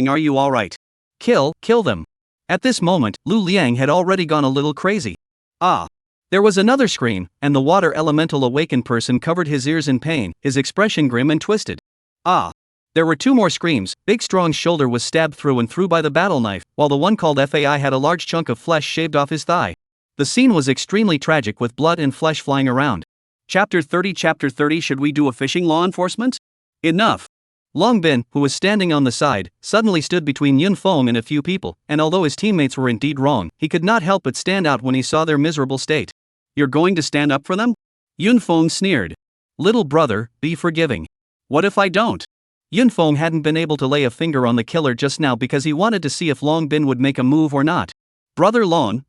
are you alright? Kill them. At this moment, Lu Liang had already gone a little crazy. Ah. There was another scream, and the water elemental awakened person covered his ears in pain, his expression grim and twisted. Ah. There were 2 more screams. Big Strong's shoulder was stabbed through and through by the battle knife, while the one called Fai had a large chunk of flesh shaved off his thigh. The scene was extremely tragic with blood and flesh flying around. Chapter 30. Should we do a fishing, law enforcement? Enough. Long Bin, who was standing on the side, suddenly stood between Yun Feng and a few people, and although his teammates were indeed wrong, he could not help but stand out when he saw their miserable state. You're going to stand up for them? Yun Feng sneered. Little brother, be forgiving. What if I don't? Yun Feng hadn't been able to lay a finger on the killer just now because he wanted to see if Long Bin would make a move or not. Brother Long,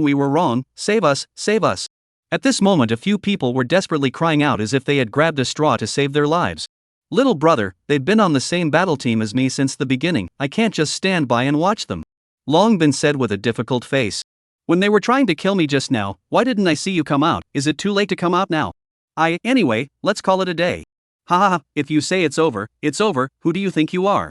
we were wrong, save us, save us. At this moment a few people were desperately crying out as if they had grabbed a straw to save their lives. Little brother, they've been on the same battle team as me since the beginning, I can't just stand by and watch them. Long Bin said with a difficult face. When they were trying to kill me just now, why didn't I see you come out? Is it too late to come out now? Anyway, let's call it a day. Haha, if you say it's over, who do you think you are?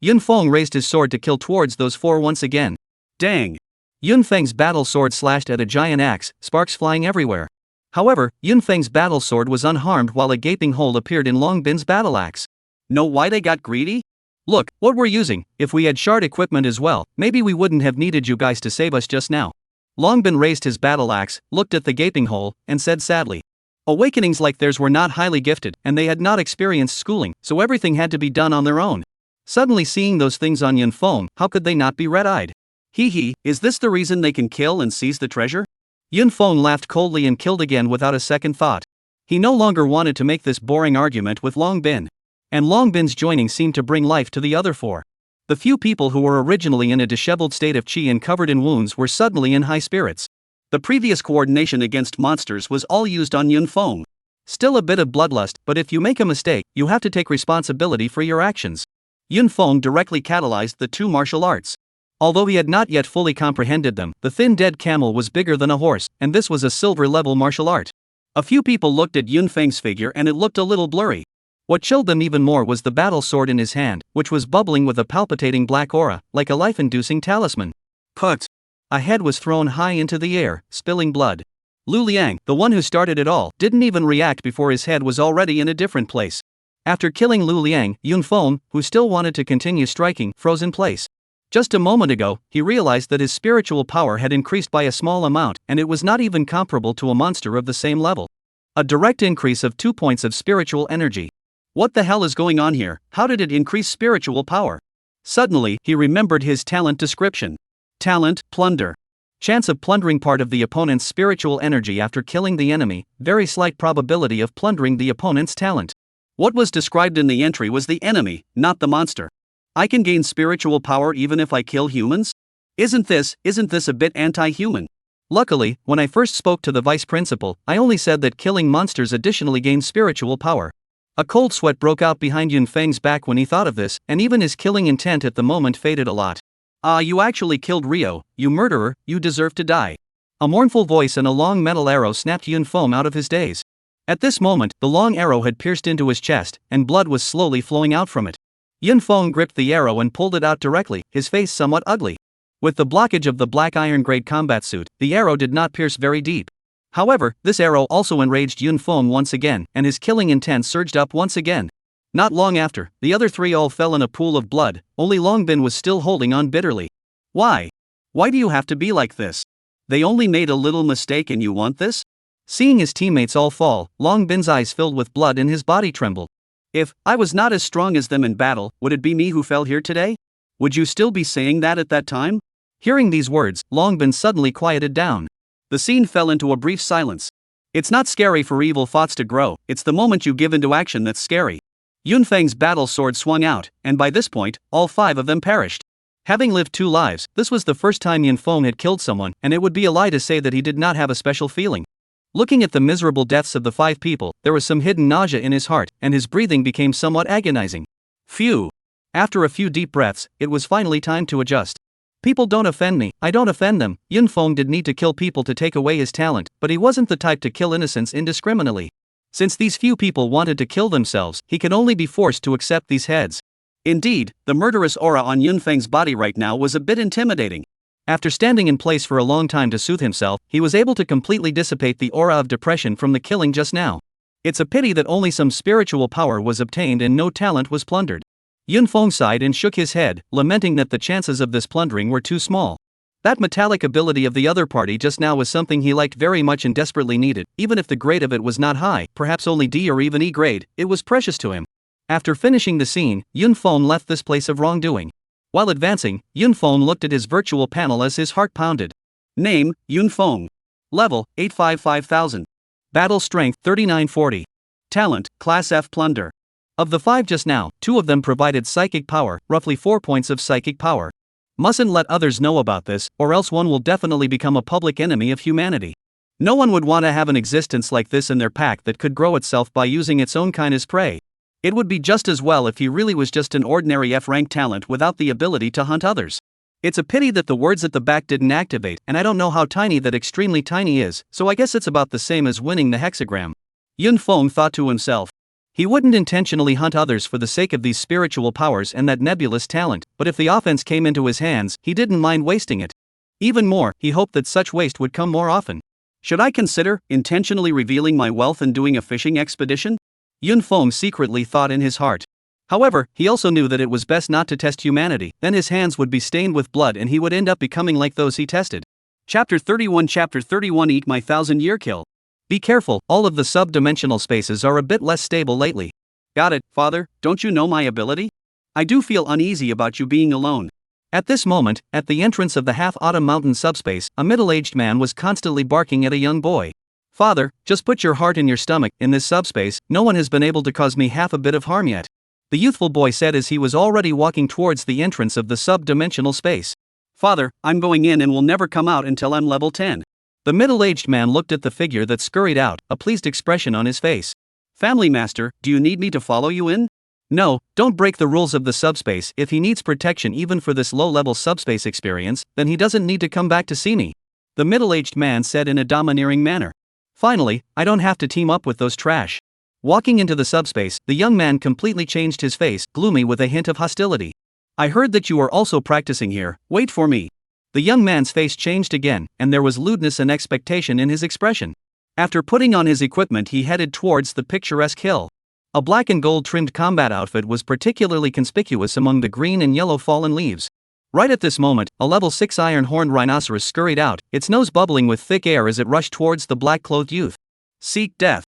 Yun Feng raised his sword to kill towards those four once again. Dang! Yun Feng's battle sword slashed at a giant axe, sparks flying everywhere. However, Yun Feng's battle sword was unharmed while a gaping hole appeared in Long Bin's battle axe. Know why they got greedy? Look, what we're using, if we had shard equipment as well, maybe we wouldn't have needed you guys to save us just now. Long Bin raised his battle axe, looked at the gaping hole, and said sadly. Awakenings like theirs were not highly gifted, and they had not experienced schooling, so everything had to be done on their own. Suddenly seeing those things on Yun Feng, how could they not be red-eyed? Hee, is this the reason they can kill and seize the treasure? Yun Feng laughed coldly and killed again without a second thought. He no longer wanted to make this boring argument with Long Bin. And Long Bin's joining seemed to bring life to the other four. The few people who were originally in a disheveled state of chi and covered in wounds were suddenly in high spirits. The previous coordination against monsters was all used on Yun Feng. Still a bit of bloodlust, but if you make a mistake, you have to take responsibility for your actions. Yun Feng directly catalyzed the two martial arts. Although he had not yet fully comprehended them, the thin dead camel was bigger than a horse, and this was a silver-level martial art. A few people looked at Yun Feng's figure and it looked a little blurry. What chilled them even more was the battle sword in his hand, which was bubbling with a palpitating black aura, like a life-inducing talisman. Put! A head was thrown high into the air, spilling blood. Lu Liang, the one who started it all, didn't even react before his head was already in a different place. After killing Lu Liang, Yun Feng, who still wanted to continue striking, froze in place. Just a moment ago, he realized that his spiritual power had increased by a small amount, and it was not even comparable to a monster of the same level. A direct increase of 2 points of spiritual energy. What the hell is going on here? How did it increase spiritual power? Suddenly, he remembered his talent description. Talent, plunder. Chance of plundering part of the opponent's spiritual energy after killing the enemy, very slight probability of plundering the opponent's talent. What was described in the entry was the enemy, not the monster. I can gain spiritual power even if I kill humans? Isn't this a bit anti-human? Luckily, when I first spoke to the vice principal, I only said that killing monsters additionally gains spiritual power. A cold sweat broke out behind Yun Feng's back when he thought of this, and even his killing intent at the moment faded a lot. You actually killed Rio, you murderer, you deserve to die. A mournful voice and a long metal arrow snapped Yun Feng out of his daze. At this moment, the long arrow had pierced into his chest, and blood was slowly flowing out from it. Yun Feng gripped the arrow and pulled it out directly, his face somewhat ugly. With the blockage of the black iron grade combat suit, the arrow did not pierce very deep. However, this arrow also enraged Yun Feng once again, and his killing intent surged up once again. Not long after, the other three all fell in a pool of blood, only Long Bin was still holding on bitterly. Why? Why do you have to be like this? They only made a little mistake and you want this? Seeing his teammates all fall, Long Bin's eyes filled with blood and his body trembled. If I was not as strong as them in battle, would it be me who fell here today? Would you still be saying that at that time? Hearing these words, Long Bin suddenly quieted down. The scene fell into a brief silence. It's not scary for evil thoughts to grow, it's the moment you give into action that's scary. Yun Feng's battle sword swung out, and by this point, all 5 of them perished. Having lived 2 lives, this was the first time Yun Feng had killed someone, and it would be a lie to say that he did not have a special feeling. Looking at the miserable deaths of the 5 people, there was some hidden nausea in his heart, and his breathing became somewhat agonizing. Phew! After a few deep breaths, it was finally time to adjust. People don't offend me, I don't offend them. Yun Feng did need to kill people to take away his talent, but he wasn't the type to kill innocents indiscriminately. Since these few people wanted to kill themselves, he could only be forced to accept these heads. Indeed, the murderous aura on Yun Feng's body right now was a bit intimidating. After standing in place for a long time to soothe himself, he was able to completely dissipate the aura of depression from the killing just now. It's a pity that only some spiritual power was obtained and no talent was plundered. Yun Feng sighed and shook his head, lamenting that the chances of this plundering were too small. That metallic ability of the other party just now was something he liked very much and desperately needed. Even if the grade of it was not high, perhaps only D or even E grade, it was precious to him. After finishing the scene, Yunfeng left this place of wrongdoing. While advancing, Yunfeng looked at his virtual panel as his heart pounded. Name, Yunfeng. Level, 855,000. Battle strength, 3940. Talent, Class F Plunder. Of the 5 just now, 2 of them provided psychic power, roughly 4 points of psychic power. Mustn't let others know about this, or else one will definitely become a public enemy of humanity. No one would want to have an existence like this in their pack that could grow itself by using its own kind as prey. It would be just as well if he really was just an ordinary F-rank talent without the ability to hunt others. It's a pity that the words at the back didn't activate, and I don't know how tiny that extremely tiny is, so I guess it's about the same as winning the hexagram. Yunfeng thought to himself. He wouldn't intentionally hunt others for the sake of these spiritual powers and that nebulous talent, but if the offense came into his hands, he didn't mind wasting it. Even more, he hoped that such waste would come more often. Should I consider intentionally revealing my wealth and doing a fishing expedition? Yunfeng secretly thought in his heart. However, he also knew that it was best not to test humanity, then his hands would be stained with blood and he would end up becoming like those he tested. Chapter 31 Eat my 1,000-year kill. Be careful, all of the sub-dimensional spaces are a bit less stable lately. Got it, father, don't you know my ability? I do feel uneasy about you being alone. At this moment, at the entrance of the Half-Autumn Mountain subspace, a middle-aged man was constantly barking at a young boy. Father, just put your heart in your stomach, in this subspace, no one has been able to cause me half a bit of harm yet. The youthful boy said as he was already walking towards the entrance of the sub-dimensional space. Father, I'm going in and will never come out until I'm level 10. The middle-aged man looked at the figure that scurried out, a pleased expression on his face. Family master, do you need me to follow you in? No, don't break the rules of the subspace. If he needs protection even for this low-level subspace experience, then he doesn't need to come back to see me. The middle-aged man said in a domineering manner. Finally, I don't have to team up with those trash. Walking into the subspace, the young man completely changed his face, gloomy with a hint of hostility. I heard that you are also practicing here, wait for me. The young man's face changed again, and there was lewdness and expectation in his expression. After putting on his equipment, he headed towards the picturesque hill. A black and gold trimmed combat outfit was particularly conspicuous among the green and yellow fallen leaves. Right at this moment, a level 6 iron-horned rhinoceros scurried out, its nose bubbling with thick air as it rushed towards the black-clothed youth. Seek death.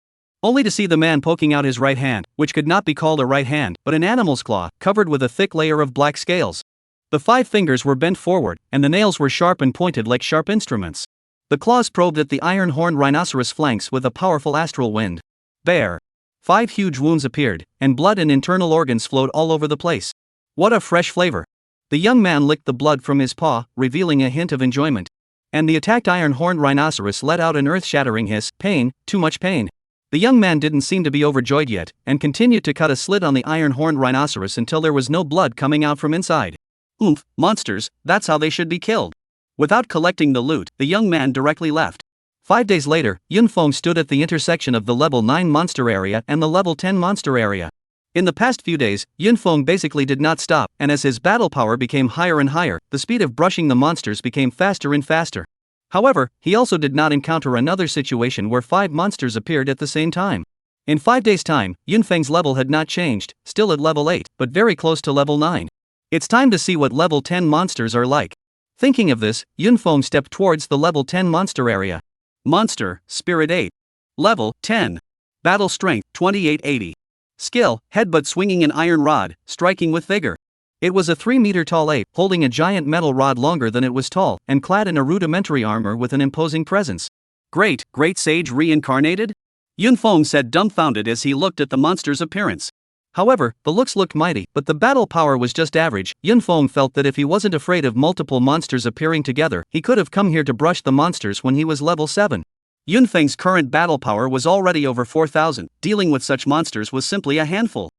Only to see the man poking out his right hand, which could not be called a right hand, but an animal's claw, covered with a thick layer of black scales. The 5 fingers were bent forward, and the nails were sharp and pointed like sharp instruments. The claws probed at the iron-horned rhinoceros' flanks with a powerful astral wind. Bear. 5 huge wounds appeared, and blood and internal organs flowed all over the place. What a fresh flavor. The young man licked the blood from his paw, revealing a hint of enjoyment. And the attacked iron-horned rhinoceros let out an earth-shattering hiss, pain, too much pain. The young man didn't seem to be overjoyed yet, and continued to cut a slit on the iron-horned rhinoceros until there was no blood coming out from inside. Oomph, monsters, that's how they should be killed. Without collecting the loot, the young man directly left. 5 days later, Yunfeng stood at the intersection of the level 9 monster area and the level 10 monster area. In the past few days, Yunfeng basically did not stop, and as his battle power became higher and higher, the speed of brushing the monsters became faster and faster. However, he also did not encounter another situation where 5 monsters appeared at the same time. In 5 days' time, Yunfeng's level had not changed, still at level 8, but very close to level 9. It's time to see what level 10 monsters are like. Thinking of this, Yunfeng stepped towards the level 10 monster area. Monster, Spirit 8. Level, 10. Battle Strength, 2880. Skill, headbutt swinging an iron rod, striking with vigor. It was a 3-meter-tall ape, holding a giant metal rod longer than it was tall, and clad in a rudimentary armor with an imposing presence. Great sage reincarnated? Yunfeng said dumbfounded as he looked at the monster's appearance. However, the looks looked mighty, but the battle power was just average. Yunfeng felt that if he wasn't afraid of multiple monsters appearing together, he could have come here to brush the monsters when he was level 7. Yunfeng's current battle power was already over 4,000, dealing with such monsters was simply a handful.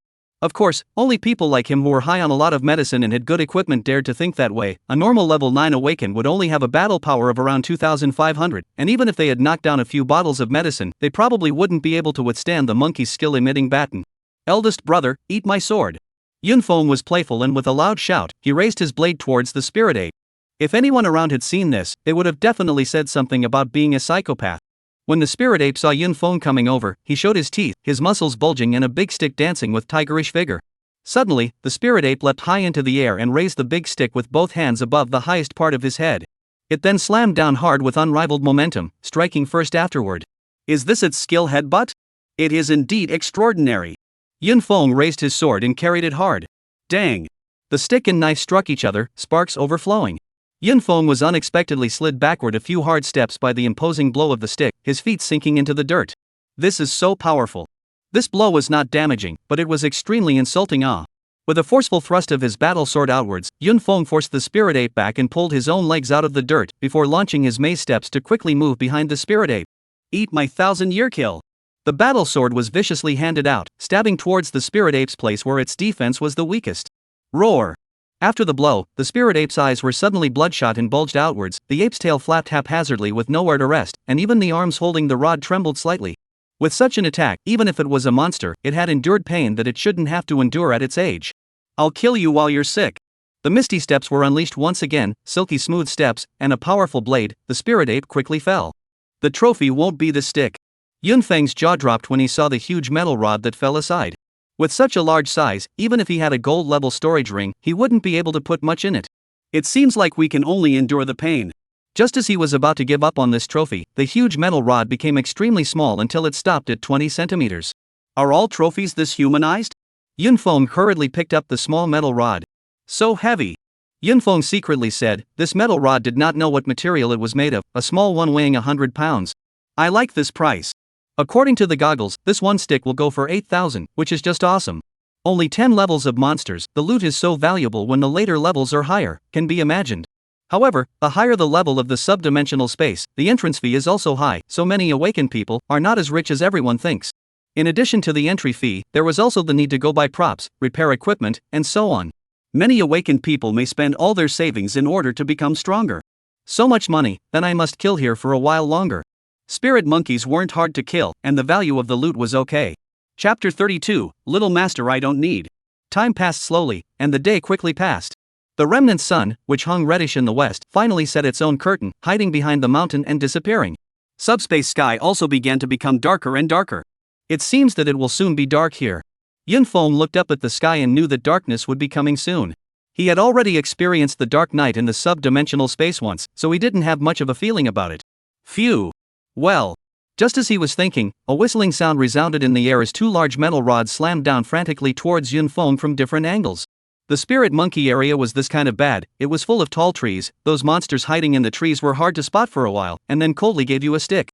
Of course, only people like him who were high on a lot of medicine and had good equipment dared to think that way. A normal level 9 awakened would only have a battle power of around 2,500, and even if they had knocked down a few bottles of medicine, they probably wouldn't be able to withstand the monkey's skill-emitting baton. Eldest brother, eat my sword. Yunfeng was playful and with a loud shout, he raised his blade towards the spirit ape. If anyone around had seen this, they would have definitely said something about being a psychopath. When the spirit ape saw Yunfeng coming over, he showed his teeth, his muscles bulging and a big stick dancing with tigerish vigor. Suddenly, the spirit ape leapt high into the air and raised the big stick with both hands above the highest part of his head. It then slammed down hard with unrivaled momentum, striking first afterward. Is this its skill headbutt? It is indeed extraordinary. Yun Feng raised his sword and carried it hard. Dang! The stick and knife struck each other, sparks overflowing. Yun Feng was unexpectedly slid backward a few hard steps by the imposing blow of the stick, his feet sinking into the dirt. This is so powerful. This blow was not damaging, but it was extremely insulting. With a forceful thrust of his battle sword outwards, Yun Feng forced the spirit ape back and pulled his own legs out of the dirt before launching his maze steps to quickly move behind the spirit ape. Eat my 1,000-year kill. The battle sword was viciously handed out, stabbing towards the spirit ape's place where its defense was the weakest. Roar! After the blow, the spirit ape's eyes were suddenly bloodshot and bulged outwards, the ape's tail flapped haphazardly with nowhere to rest, and even the arms holding the rod trembled slightly. With such an attack, even if it was a monster, it had endured pain that it shouldn't have to endure at its age. I'll kill you while you're sick. The misty steps were unleashed once again, silky smooth steps, and a powerful blade. The spirit ape quickly fell. The trophy won't be the stick. Yun Feng's jaw dropped when he saw the huge metal rod that fell aside. With such a large size, even if he had a gold-level storage ring, he wouldn't be able to put much in it. It seems like we can only endure the pain. Just as he was about to give up on this trophy, the huge metal rod became extremely small until it stopped at 20 centimeters. Are all trophies this humanized? Yun Feng hurriedly picked up the small metal rod. So heavy. Yun Feng secretly said, this metal rod did not know what material it was made of, a small one weighing 100 pounds. I like this price. According to the goggles, this one stick will go for 8,000, which is just awesome. Only 10 levels of monsters, the loot is so valuable when the later levels are higher, can be imagined. However, the higher the level of the subdimensional space, the entrance fee is also high, so many awakened people are not as rich as everyone thinks. In addition to the entry fee, there was also the need to go buy props, repair equipment, and so on. Many awakened people may spend all their savings in order to become stronger. So much money, then I must kill here for a while longer. Spirit monkeys weren't hard to kill, and the value of the loot was okay. Chapter 32, Little Master I Don't Need. Time passed slowly, and the day quickly passed. The remnant sun, which hung reddish in the west, finally set its own curtain, hiding behind the mountain and disappearing. Subspace sky also began to become darker and darker. It seems that it will soon be dark here. Yun Feng looked up at the sky and knew that darkness would be coming soon. He had already experienced the dark night in the sub-dimensional space once, so he didn't have much of a feeling about it. Phew. Well. Just as he was thinking, a whistling sound resounded in the air as two large metal rods slammed down frantically towards Yun Feng from different angles. The spirit monkey area was this kind of bad, it was full of tall trees, those monsters hiding in the trees were hard to spot for a while, and then coldly gave you a stick.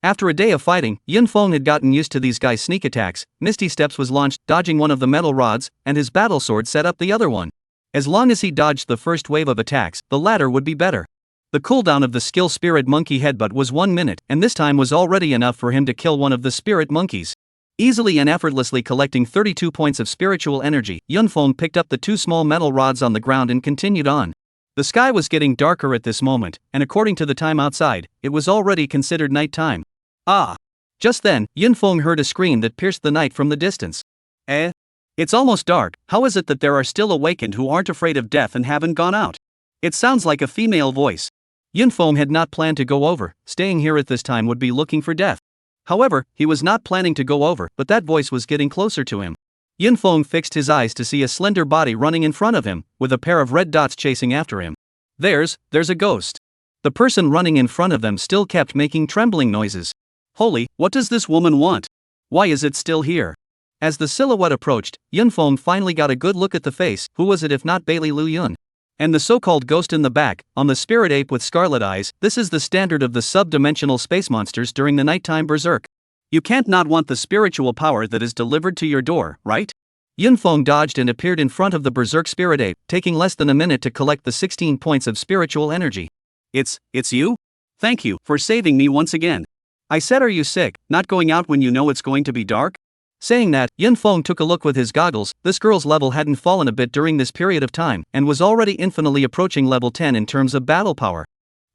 After a day of fighting, Yun Feng had gotten used to these guys' sneak attacks. Misty Steps was launched, dodging one of the metal rods, and his battle sword set up the other one. As long as he dodged the first wave of attacks, the latter would be better. The cooldown of the skill Spirit Monkey Headbutt was 1 minute, and this time was already enough for him to kill one of the spirit monkeys. Easily and effortlessly collecting 32 points of spiritual energy, Yun Feng picked up the two small metal rods on the ground and continued on. The sky was getting darker at this moment, and according to the time outside, it was already considered night time. Ah! Just then, Yun Feng heard a scream that pierced the night from the distance. It's almost dark, how is it that there are still awakened who aren't afraid of death and haven't gone out? It sounds like a female voice. Yun Feng had not planned to go over, staying here at this time would be looking for death. However, he was not planning to go over, but that voice was getting closer to him. Yun Feng fixed his eyes to see a slender body running in front of him, with a pair of red dots chasing after him. There's a ghost. The person running in front of them still kept making trembling noises. Holy, what does this woman want? Why is it still here? As the silhouette approached, Yun Feng finally got a good look at the face. Who was it if not Bailey Lu Yun? And the so-called ghost in the back, on the spirit ape with scarlet eyes. This is the standard of the sub-dimensional space monsters during the nighttime berserk. You can't not want the spiritual power that is delivered to your door, right? Yun Feng dodged and appeared in front of the berserk spirit ape, taking less than a minute to collect the 16 points of spiritual energy. It's you? Thank you for saving me once again. I said, are you sick, not going out when you know it's going to be dark? Saying that, Yun Feng took a look with his goggles. This girl's level hadn't fallen a bit during this period of time, and was already infinitely approaching level 10 in terms of battle power.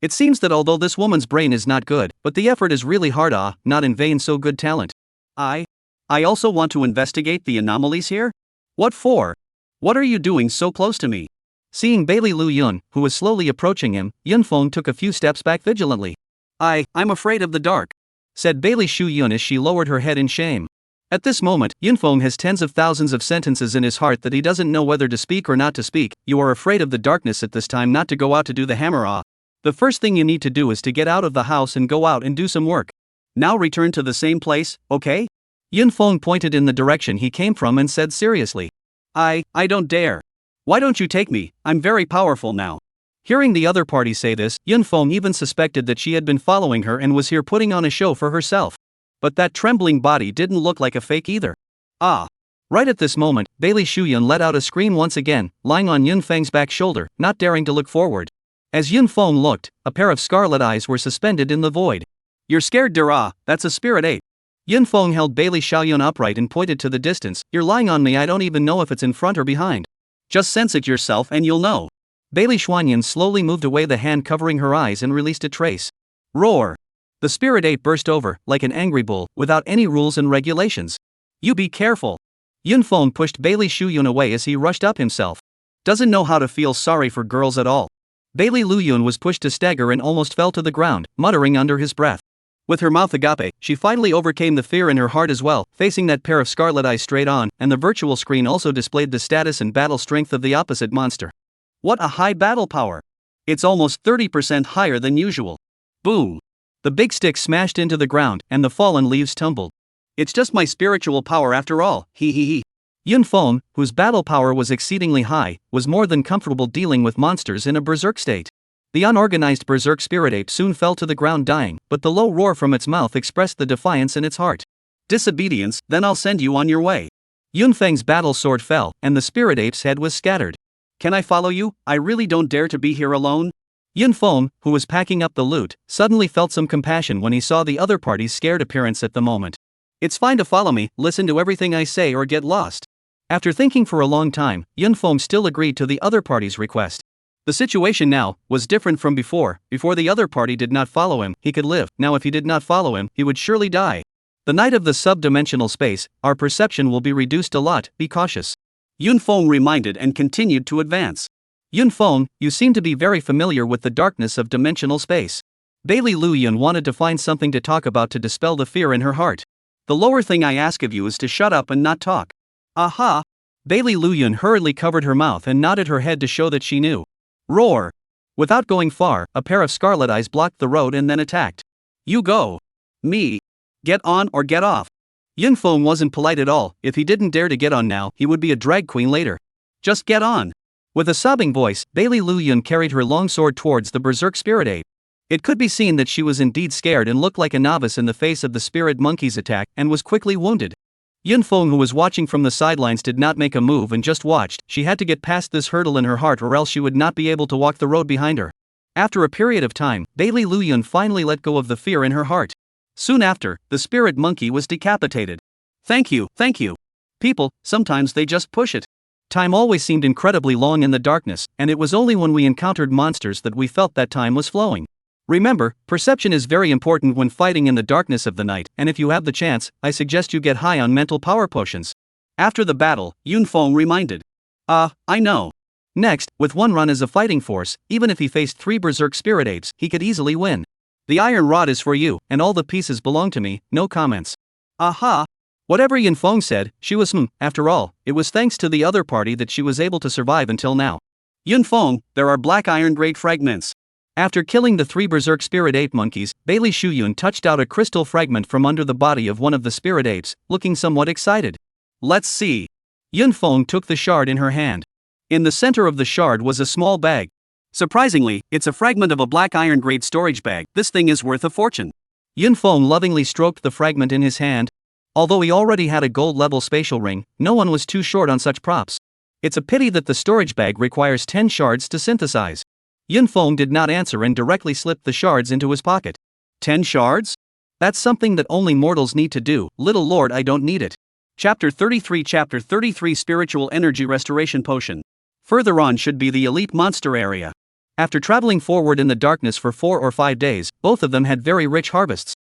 It seems that although this woman's brain is not good, but the effort is really hard. Not in vain so good talent. I also want to investigate the anomalies here? What for? What are you doing so close to me? Seeing Bailey Lu Yun, who was slowly approaching him, Yun Feng took a few steps back vigilantly. I'm afraid of the dark, said Bailey Shu Yun as she lowered her head in shame. At this moment, Yun Feng has tens of thousands of sentences in his heart that he doesn't know whether to speak or not to speak. You are afraid of the darkness at this time, not to go out to do the hammer. The first thing you need to do is to get out of the house and go out and do some work. Now return to the same place, okay? Yunfeng pointed in the direction he came from and said seriously. I don't dare. Why don't you take me? I'm very powerful now. Hearing the other party say this, Yunfeng even suspected that she had been following her and was here putting on a show for herself. But that trembling body didn't look like a fake either. Ah. Right at this moment, Bailey Shuyun let out a scream once again, lying on Yunfeng's back shoulder, not daring to look forward. As Yunfeng looked, a pair of scarlet eyes were suspended in the void. You're scared, Dara, that's a spirit ape. Yunfeng held Bailey Xiaoyun upright and pointed to the distance. You're lying on me, I don't even know if it's in front or behind. Just sense it yourself and you'll know. Bailey Xuanyan slowly moved away the hand covering her eyes and released a trace. Roar! The spirit ape burst over, like an angry bull, without any rules and regulations. You be careful. Yunfeng pushed Bailey Shuyun away as he rushed up himself. Doesn't know how to feel sorry for girls at all. Bailey Luyun was pushed to stagger and almost fell to the ground, muttering under his breath. With her mouth agape, she finally overcame the fear in her heart as well, facing that pair of scarlet eyes straight on, and the virtual screen also displayed the status and battle strength of the opposite monster. What a high battle power! It's almost 30% higher than usual. Boom! The big stick smashed into the ground, and the fallen leaves tumbled. It's just my spiritual power after all, hee hee hee. Yunfeng, whose battle power was exceedingly high, was more than comfortable dealing with monsters in a berserk state. The unorganized berserk spirit ape soon fell to the ground dying, but the low roar from its mouth expressed the defiance in its heart. Disobedience, then I'll send you on your way. Yunfeng's battle sword fell, and the spirit ape's head was scattered. Can I follow you? I really don't dare to be here alone. Yunfeng, who was packing up the loot, suddenly felt some compassion when he saw the other party's scared appearance at the moment. It's fine to follow me, listen to everything I say or get lost. After thinking for a long time, Yunfeng still agreed to the other party's request. The situation now was different from before. Before the other party did not follow him, he could live. Now if he did not follow him, he would surely die. The night of the sub-dimensional space, our perception will be reduced a lot, be cautious. Yunfeng reminded and continued to advance. Yunfeng, you seem to be very familiar with the darkness of dimensional space. Bailey Luyun wanted to find something to talk about to dispel the fear in her heart. The lower thing I ask of you is to shut up and not talk. Aha! Bailey Luyun hurriedly covered her mouth and nodded her head to show that she knew. Roar! Without going far, a pair of scarlet eyes blocked the road and then attacked. You go. Me. Get on or get off. Yunfeng wasn't polite at all. If he didn't dare to get on now, he would be a drag queen later. Just get on. With a sobbing voice, Bailey Luyun carried her long sword towards the berserk spirit ape. It could be seen that she was indeed scared and looked like a novice in the face of the spirit monkey's attack and was quickly wounded. Yunfeng, who was watching from the sidelines, did not make a move and just watched. She had to get past this hurdle in her heart or else she would not be able to walk the road behind her. After a period of time, Bailey Luyun finally let go of the fear in her heart. Soon after, the spirit monkey was decapitated. Thank you. People, sometimes they just push it. Time always seemed incredibly long in the darkness, and it was only when we encountered monsters that we felt that time was flowing. Remember, perception is very important when fighting in the darkness of the night, and if you have the chance, I suggest you get high on mental power potions. After the battle, Yunfeng reminded. I know. Next, with one run as a fighting force, even if he faced 3 berserk spirit apes, he could easily win. The iron rod is for you, and all the pieces belong to me, no comments. Aha! Whatever Yunfeng said, she was after all, it was thanks to the other party that she was able to survive until now. Yunfeng, there are black iron grade fragments. After killing the 3 berserk spirit ape monkeys, Bailey Shuyun touched out a crystal fragment from under the body of one of the spirit apes, looking somewhat excited. Let's see. Yunfeng took the shard in her hand. In the center of the shard was a small bag. Surprisingly, it's a fragment of a black iron grade storage bag. This thing is worth a fortune. Yunfeng lovingly stroked the fragment in his hand. Although he already had a gold-level spatial ring, no one was too short on such props. It's a pity that the storage bag requires 10 shards to synthesize. Yunfeng did not answer and directly slipped the shards into his pocket. 10 shards? That's something that only mortals need to do, little lord, I don't need it. Chapter 33 Spiritual Energy Restoration Potion. Further on should be the elite monster area. After traveling forward in the darkness for 4 or 5 days, both of them had very rich harvests.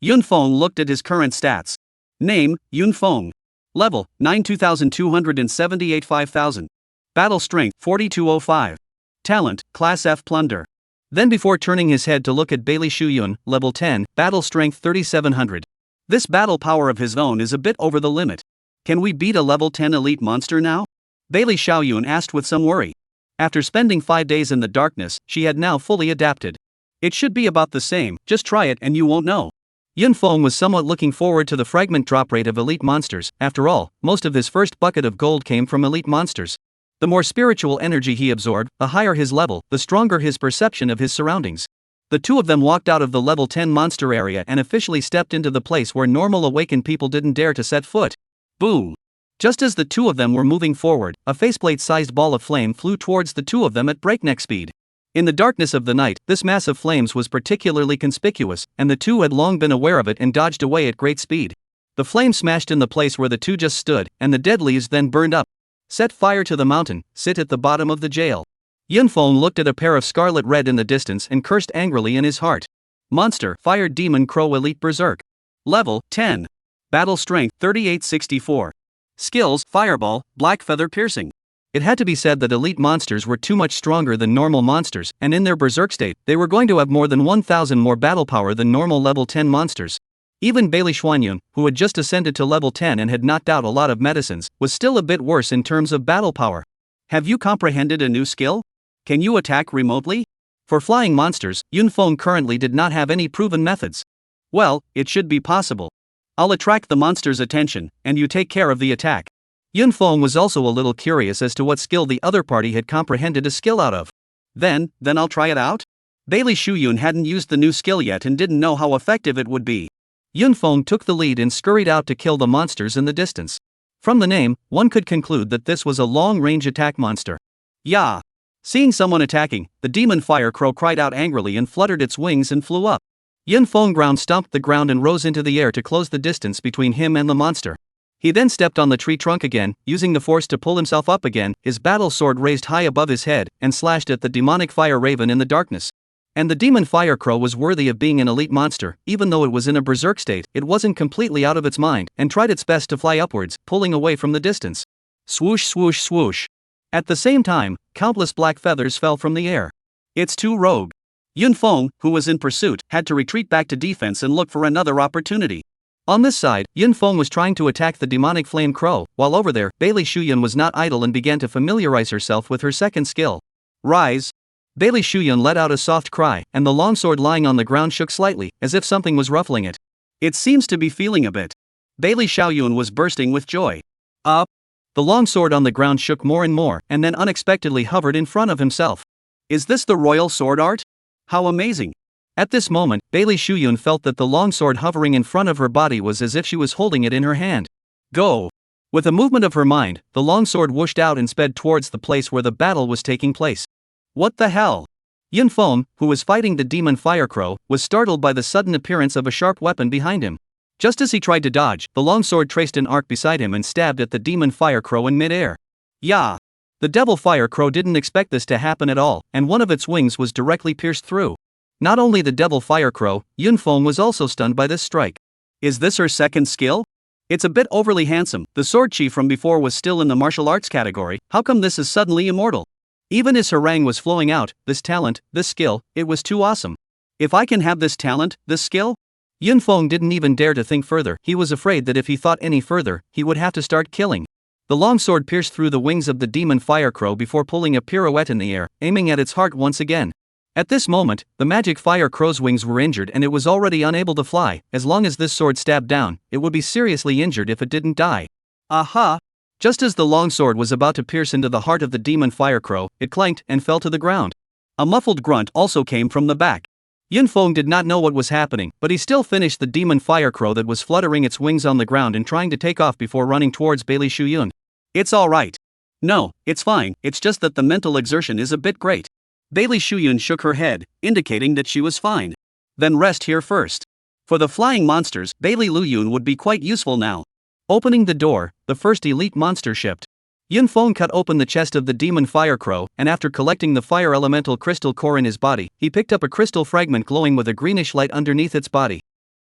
Yunfeng looked at his current stats. Name, Yunfeng. Level, 9 2278 5000. Battle Strength, 4205. Talent, Class F Plunder. Then before turning his head to look at Bailey Shuyun, Level 10, Battle Strength 3700. This battle power of his own is a bit over the limit. Can we beat a Level 10 elite monster now? Bailey Xiaoyun asked with some worry. After spending 5 days in the darkness, she had now fully adapted. It should be about the same, just try it and you won't know. Yunfeng was somewhat looking forward to the fragment drop rate of elite monsters. After all, most of his first bucket of gold came from elite monsters. The more spiritual energy he absorbed, the higher his level, the stronger his perception of his surroundings. The two of them walked out of the level 10 monster area and officially stepped into the place where normal awakened people didn't dare to set foot. Boom! Just as the two of them were moving forward, a faceplate-sized ball of flame flew towards the two of them at breakneck speed. In the darkness of the night, this mass of flames was particularly conspicuous, and the two had long been aware of it and dodged away at great speed. The flame smashed in the place where the two just stood, and the dead leaves then burned up. Set fire to the mountain, sit at the bottom of the jail. Yunfeng looked at a pair of scarlet red in the distance and cursed angrily in his heart. Monster, Fired Demon Crow Elite Berserk. Level, 10. Battle Strength, 3864. Skills, Fireball, Black Feather Piercing. It had to be said that elite monsters were too much stronger than normal monsters, and in their berserk state, they were going to have more than 1,000 more battle power than normal level 10 monsters. Even Bailey Xuanyun, who had just ascended to level 10 and had knocked out a lot of medicines, was still a bit worse in terms of battle power. Have you comprehended a new skill? Can you attack remotely? For flying monsters, Yunfeng currently did not have any proven methods. Well, it should be possible. I'll attract the monster's attention, and you take care of the attack. Yunfeng was also a little curious as to what skill the other party had comprehended a skill out of. Then I'll try it out? Bailey Xuanyun hadn't used the new skill yet and didn't know how effective it would be. Yunfeng took the lead and scurried out to kill the monsters in the distance. From the name, one could conclude that this was a long-range attack monster. Yeah. Seeing someone attacking, the demon fire crow cried out angrily and fluttered its wings and flew up. Yunfeng ground stomped the ground and rose into the air to close the distance between him and the monster. He then stepped on the tree trunk again, using the force to pull himself up again, his battle sword raised high above his head, and slashed at the demonic fire raven in the darkness. And the demon fire crow was worthy of being an elite monster. Even though it was in a berserk state, it wasn't completely out of its mind, and tried its best to fly upwards, pulling away from the distance. Swoosh swoosh swoosh. At the same time, countless black feathers fell from the air. It's too rogue. Yunfeng, who was in pursuit, had to retreat back to defense and look for another opportunity. On this side, Yunfeng was trying to attack the demonic flame crow, while over there, Bailey Xuanyun was not idle and began to familiarize herself with her second skill. Rise. Bailey Xuanyun let out a soft cry, and the longsword lying on the ground shook slightly, as if something was ruffling it. It seems to be feeling a bit. Bailey Xuanyun was bursting with joy. Up. The longsword on the ground shook more and more, and then unexpectedly hovered in front of himself. Is this the royal sword art? How amazing. At this moment, Bailey Xuanyun felt that the longsword hovering in front of her body was as if she was holding it in her hand. Go! With a movement of her mind, the longsword whooshed out and sped towards the place where the battle was taking place. What the hell? Yunfeng, who was fighting the demon fire crow, was startled by the sudden appearance of a sharp weapon behind him. Just as he tried to dodge, the longsword traced an arc beside him and stabbed at the demon fire crow in midair. Yeah! The devil fire crow didn't expect this to happen at all, and one of its wings was directly pierced through. Not only the devil fire crow, Yunfeng was also stunned by this strike. Is this her second skill? It's a bit overly handsome. The sword chi from before was still in the martial arts category. How come this is suddenly immortal? Even as harangue was flowing out, this talent, this skill, it was too awesome. If I can have this talent, this skill? Yunfeng didn't even dare to think further. He was afraid that if he thought any further, he would have to start killing. The longsword pierced through the wings of the demon fire crow before pulling a pirouette in the air, aiming at its heart once again. At this moment, the magic fire crow's wings were injured and it was already unable to fly. As long as this sword stabbed down, it would be seriously injured if it didn't die. Aha! Just as the longsword was about to pierce into the heart of the demon fire crow, it clanked and fell to the ground. A muffled grunt also came from the back. Yunfeng did not know what was happening, but he still finished the demon fire crow that was fluttering its wings on the ground and trying to take off before running towards Bailey Xuanyun. It's alright. No, it's fine, it's just that the mental exertion is a bit great. Bailey Xuanyun shook her head, indicating that she was fine. Then rest here first. For the flying monsters, Bailey Luyun would be quite useful now. Opening the door, the first elite monster shipped. Yunfeng cut open the chest of the demon fire crow, and after collecting the fire elemental crystal core in his body, he picked up a crystal fragment glowing with a greenish light underneath its body.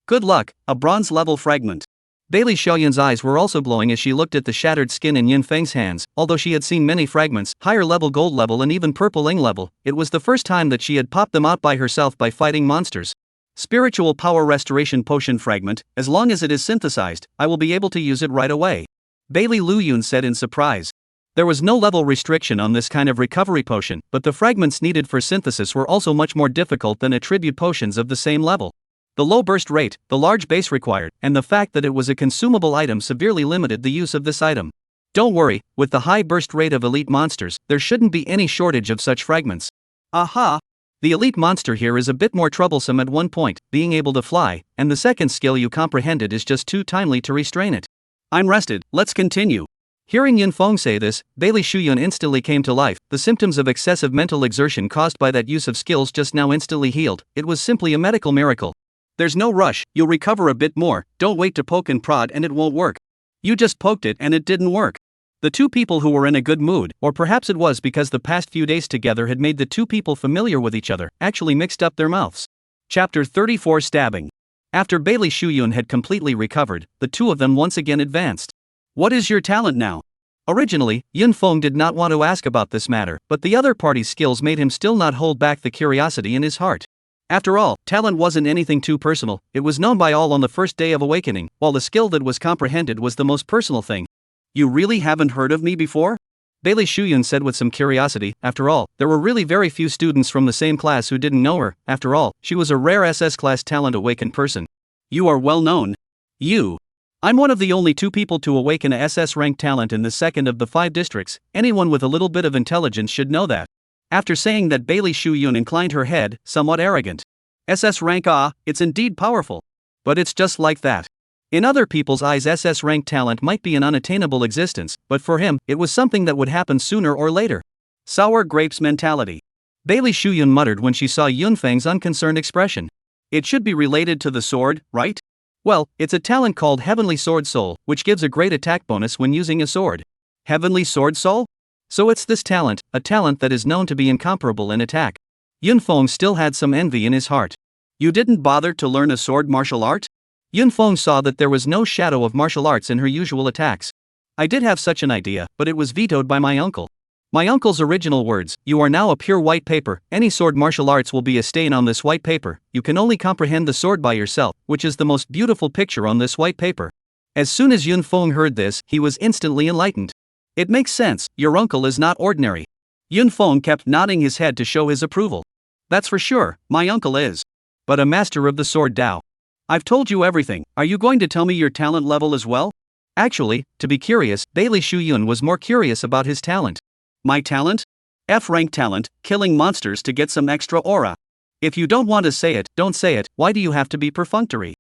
Good luck, a bronze-level fragment. Bailey Xuanyun's eyes were also glowing as she looked at the shattered skin in Yunfeng's hands. Although she had seen many fragments, higher level gold level and even purple ing level, it was the first time that she had popped them out by herself by fighting monsters. Spiritual Power Restoration Potion Fragment, as long as it is synthesized, I will be able to use it right away. Bailey Luyun said in surprise. There was no level restriction on this kind of recovery potion, but the fragments needed for synthesis were also much more difficult than attribute potions of the same level. The low burst rate, the large base required, and the fact that it was a consumable item severely limited the use of this item. Don't worry, with the high burst rate of elite monsters, there shouldn't be any shortage of such fragments. Aha! The elite monster here is a bit more troublesome at one point, being able to fly, and the second skill you comprehended is just too timely to restrain it. I'm rested, let's continue. Hearing Yunfeng say this, Bailey Shuyun instantly came to life. The symptoms of excessive mental exertion caused by that use of skills just now instantly healed. It was simply a medical miracle. There's no rush, you'll recover a bit more, don't wait to poke and prod and it won't work. You just poked it and it didn't work. The two people who were in a good mood, or perhaps it was because the past few days together had made the two people familiar with each other, actually mixed up their mouths. Chapter 34 Stabbing. After Bailey Shuyun had completely recovered, the two of them once again advanced. What is your talent now? Originally, Yunfeng did not want to ask about this matter, but the other party's skills made him still not hold back the curiosity in his heart. After all, talent wasn't anything too personal, it was known by all on the first day of awakening, while the skill that was comprehended was the most personal thing. You really haven't heard of me before? Bailey Shuyun said with some curiosity. After all, there were really very few students from the same class who didn't know her. After all, she was a rare SS class talent awakened person. You are well known. I'm one of the only two people to awaken a SS rank talent in the second of the 5 districts. Anyone with a little bit of intelligence should know that. After saying that, Bailey Shuyun inclined her head, somewhat arrogant. SS rank, it's indeed powerful. But it's just like that. In other people's eyes, SS rank talent might be an unattainable existence, but for him, it was something that would happen sooner or later. Sour grapes mentality. Bailey Shuyun muttered when she saw Yunfeng's unconcerned expression. It should be related to the sword, right? Well, it's a talent called Heavenly Sword Soul, which gives a great attack bonus when using a sword. Heavenly Sword Soul? So it's this talent, a talent that is known to be incomparable in attack. Yunfeng still had some envy in his heart. You didn't bother to learn a sword martial art? Yunfeng saw that there was no shadow of martial arts in her usual attacks. I did have such an idea, but it was vetoed by my uncle. My uncle's original words, you are now a pure white paper, any sword martial arts will be a stain on this white paper, you can only comprehend the sword by yourself, which is the most beautiful picture on this white paper. As soon as Yunfeng heard this, he was instantly enlightened. It makes sense, your uncle is not ordinary. Yunfeng kept nodding his head to show his approval. That's for sure, my uncle is. But a master of the sword Dao. I've told you everything, are you going to tell me your talent level as well? Actually, to be curious, Bailey Shuyun was more curious about his talent. My talent? F-rank talent, killing monsters to get some extra aura. If you don't want to say it, don't say it, why do you have to be perfunctory?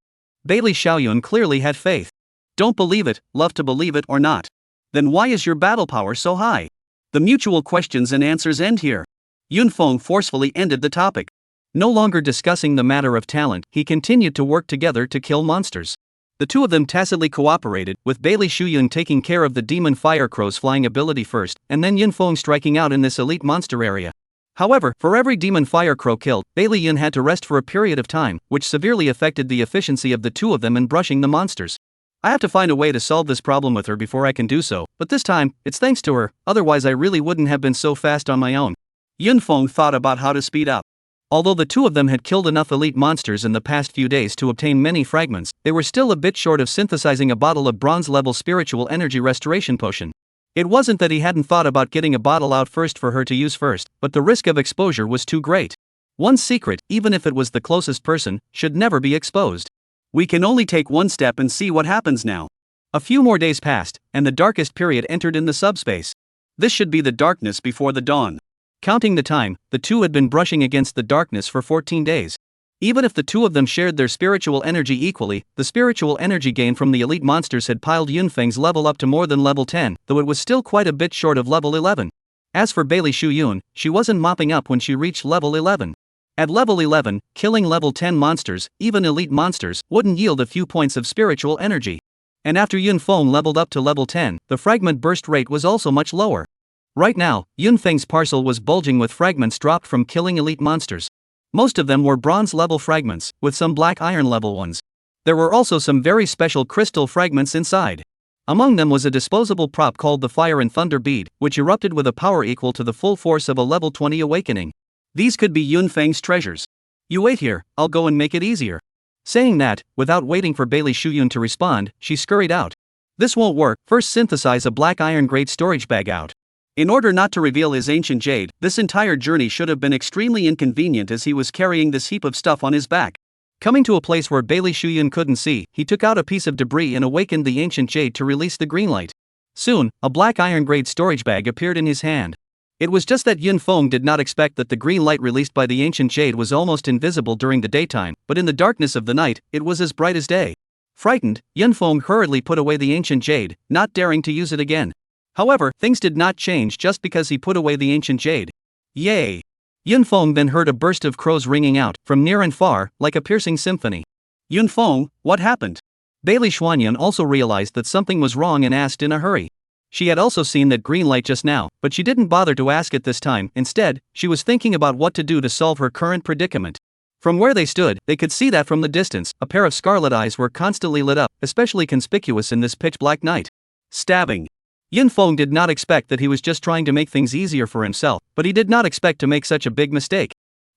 Bailey Shuyun clearly had faith. Don't believe it, love to believe it or not. Then why is your battle power so high? The mutual questions and answers end here. Yunfeng forcefully ended the topic. No longer discussing the matter of talent, he continued to work together to kill monsters. The two of them tacitly cooperated, with Bailey Shuyun taking care of the demon fire crow's flying ability first, and then Yunfeng striking out in this elite monster area. However, for every demon fire crow killed, Bailey Yun had to rest for a period of time, which severely affected the efficiency of the two of them in brushing the monsters. I have to find a way to solve this problem with her before I can do so, but this time, it's thanks to her, otherwise I really wouldn't have been so fast on my own. Yunfeng thought about how to speed up. Although the two of them had killed enough elite monsters in the past few days to obtain many fragments, they were still a bit short of synthesizing a bottle of bronze-level spiritual energy restoration potion. It wasn't that he hadn't thought about getting a bottle out first for her to use first, but the risk of exposure was too great. One's secret, even if it was the closest person, should never be exposed. We can only take one step and see what happens now. A few more days passed, and the darkest period entered in the subspace. This should be the darkness before the dawn. Counting the time, the two had been brushing against the darkness for 14 days. Even if the two of them shared their spiritual energy equally, the spiritual energy gain from the elite monsters had piled Yunfeng's level up to more than level 10, though it was still quite a bit short of level 11. As for Bailey Shuyun, she wasn't mopping up when she reached level 11. At level 11, killing level 10 monsters, even elite monsters, wouldn't yield a few points of spiritual energy. And after Yunfeng leveled up to level 10, the fragment burst rate was also much lower. Right now, Yunfeng's parcel was bulging with fragments dropped from killing elite monsters. Most of them were bronze-level fragments, with some black iron-level ones. There were also some very special crystal fragments inside. Among them was a disposable prop called the Fire and Thunder Bead, which erupted with a power equal to the full force of a level 20 awakening. These could be Yunfeng's treasures. You wait here, I'll go and make it easier. Saying that, without waiting for Bailey Shuyun to respond, she scurried out. This won't work, first synthesize a black iron grade storage bag out. In order not to reveal his ancient jade, this entire journey should have been extremely inconvenient as he was carrying this heap of stuff on his back. Coming to a place where Bailey Shuyun couldn't see, he took out a piece of debris and awakened the ancient jade to release the green light. Soon, a black iron-grade storage bag appeared in his hand. It was just that Yun Feng did not expect that the green light released by the ancient jade was almost invisible during the daytime, but in the darkness of the night, it was as bright as day. Frightened, Yun Feng hurriedly put away the ancient jade, not daring to use it again. However, things did not change just because he put away the ancient jade. Yay! Yun Feng then heard a burst of crows ringing out, from near and far, like a piercing symphony. Yun Feng, what happened? Bailey Xuanyun also realized that something was wrong and asked in a hurry. She had also seen that green light just now, but she didn't bother to ask it this time. Instead, she was thinking about what to do to solve her current predicament. From where they stood, they could see that from the distance, a pair of scarlet eyes were constantly lit up, especially conspicuous in this pitch-black night. Stabbing. Yun Feng did not expect that he was just trying to make things easier for himself, but he did not expect to make such a big mistake.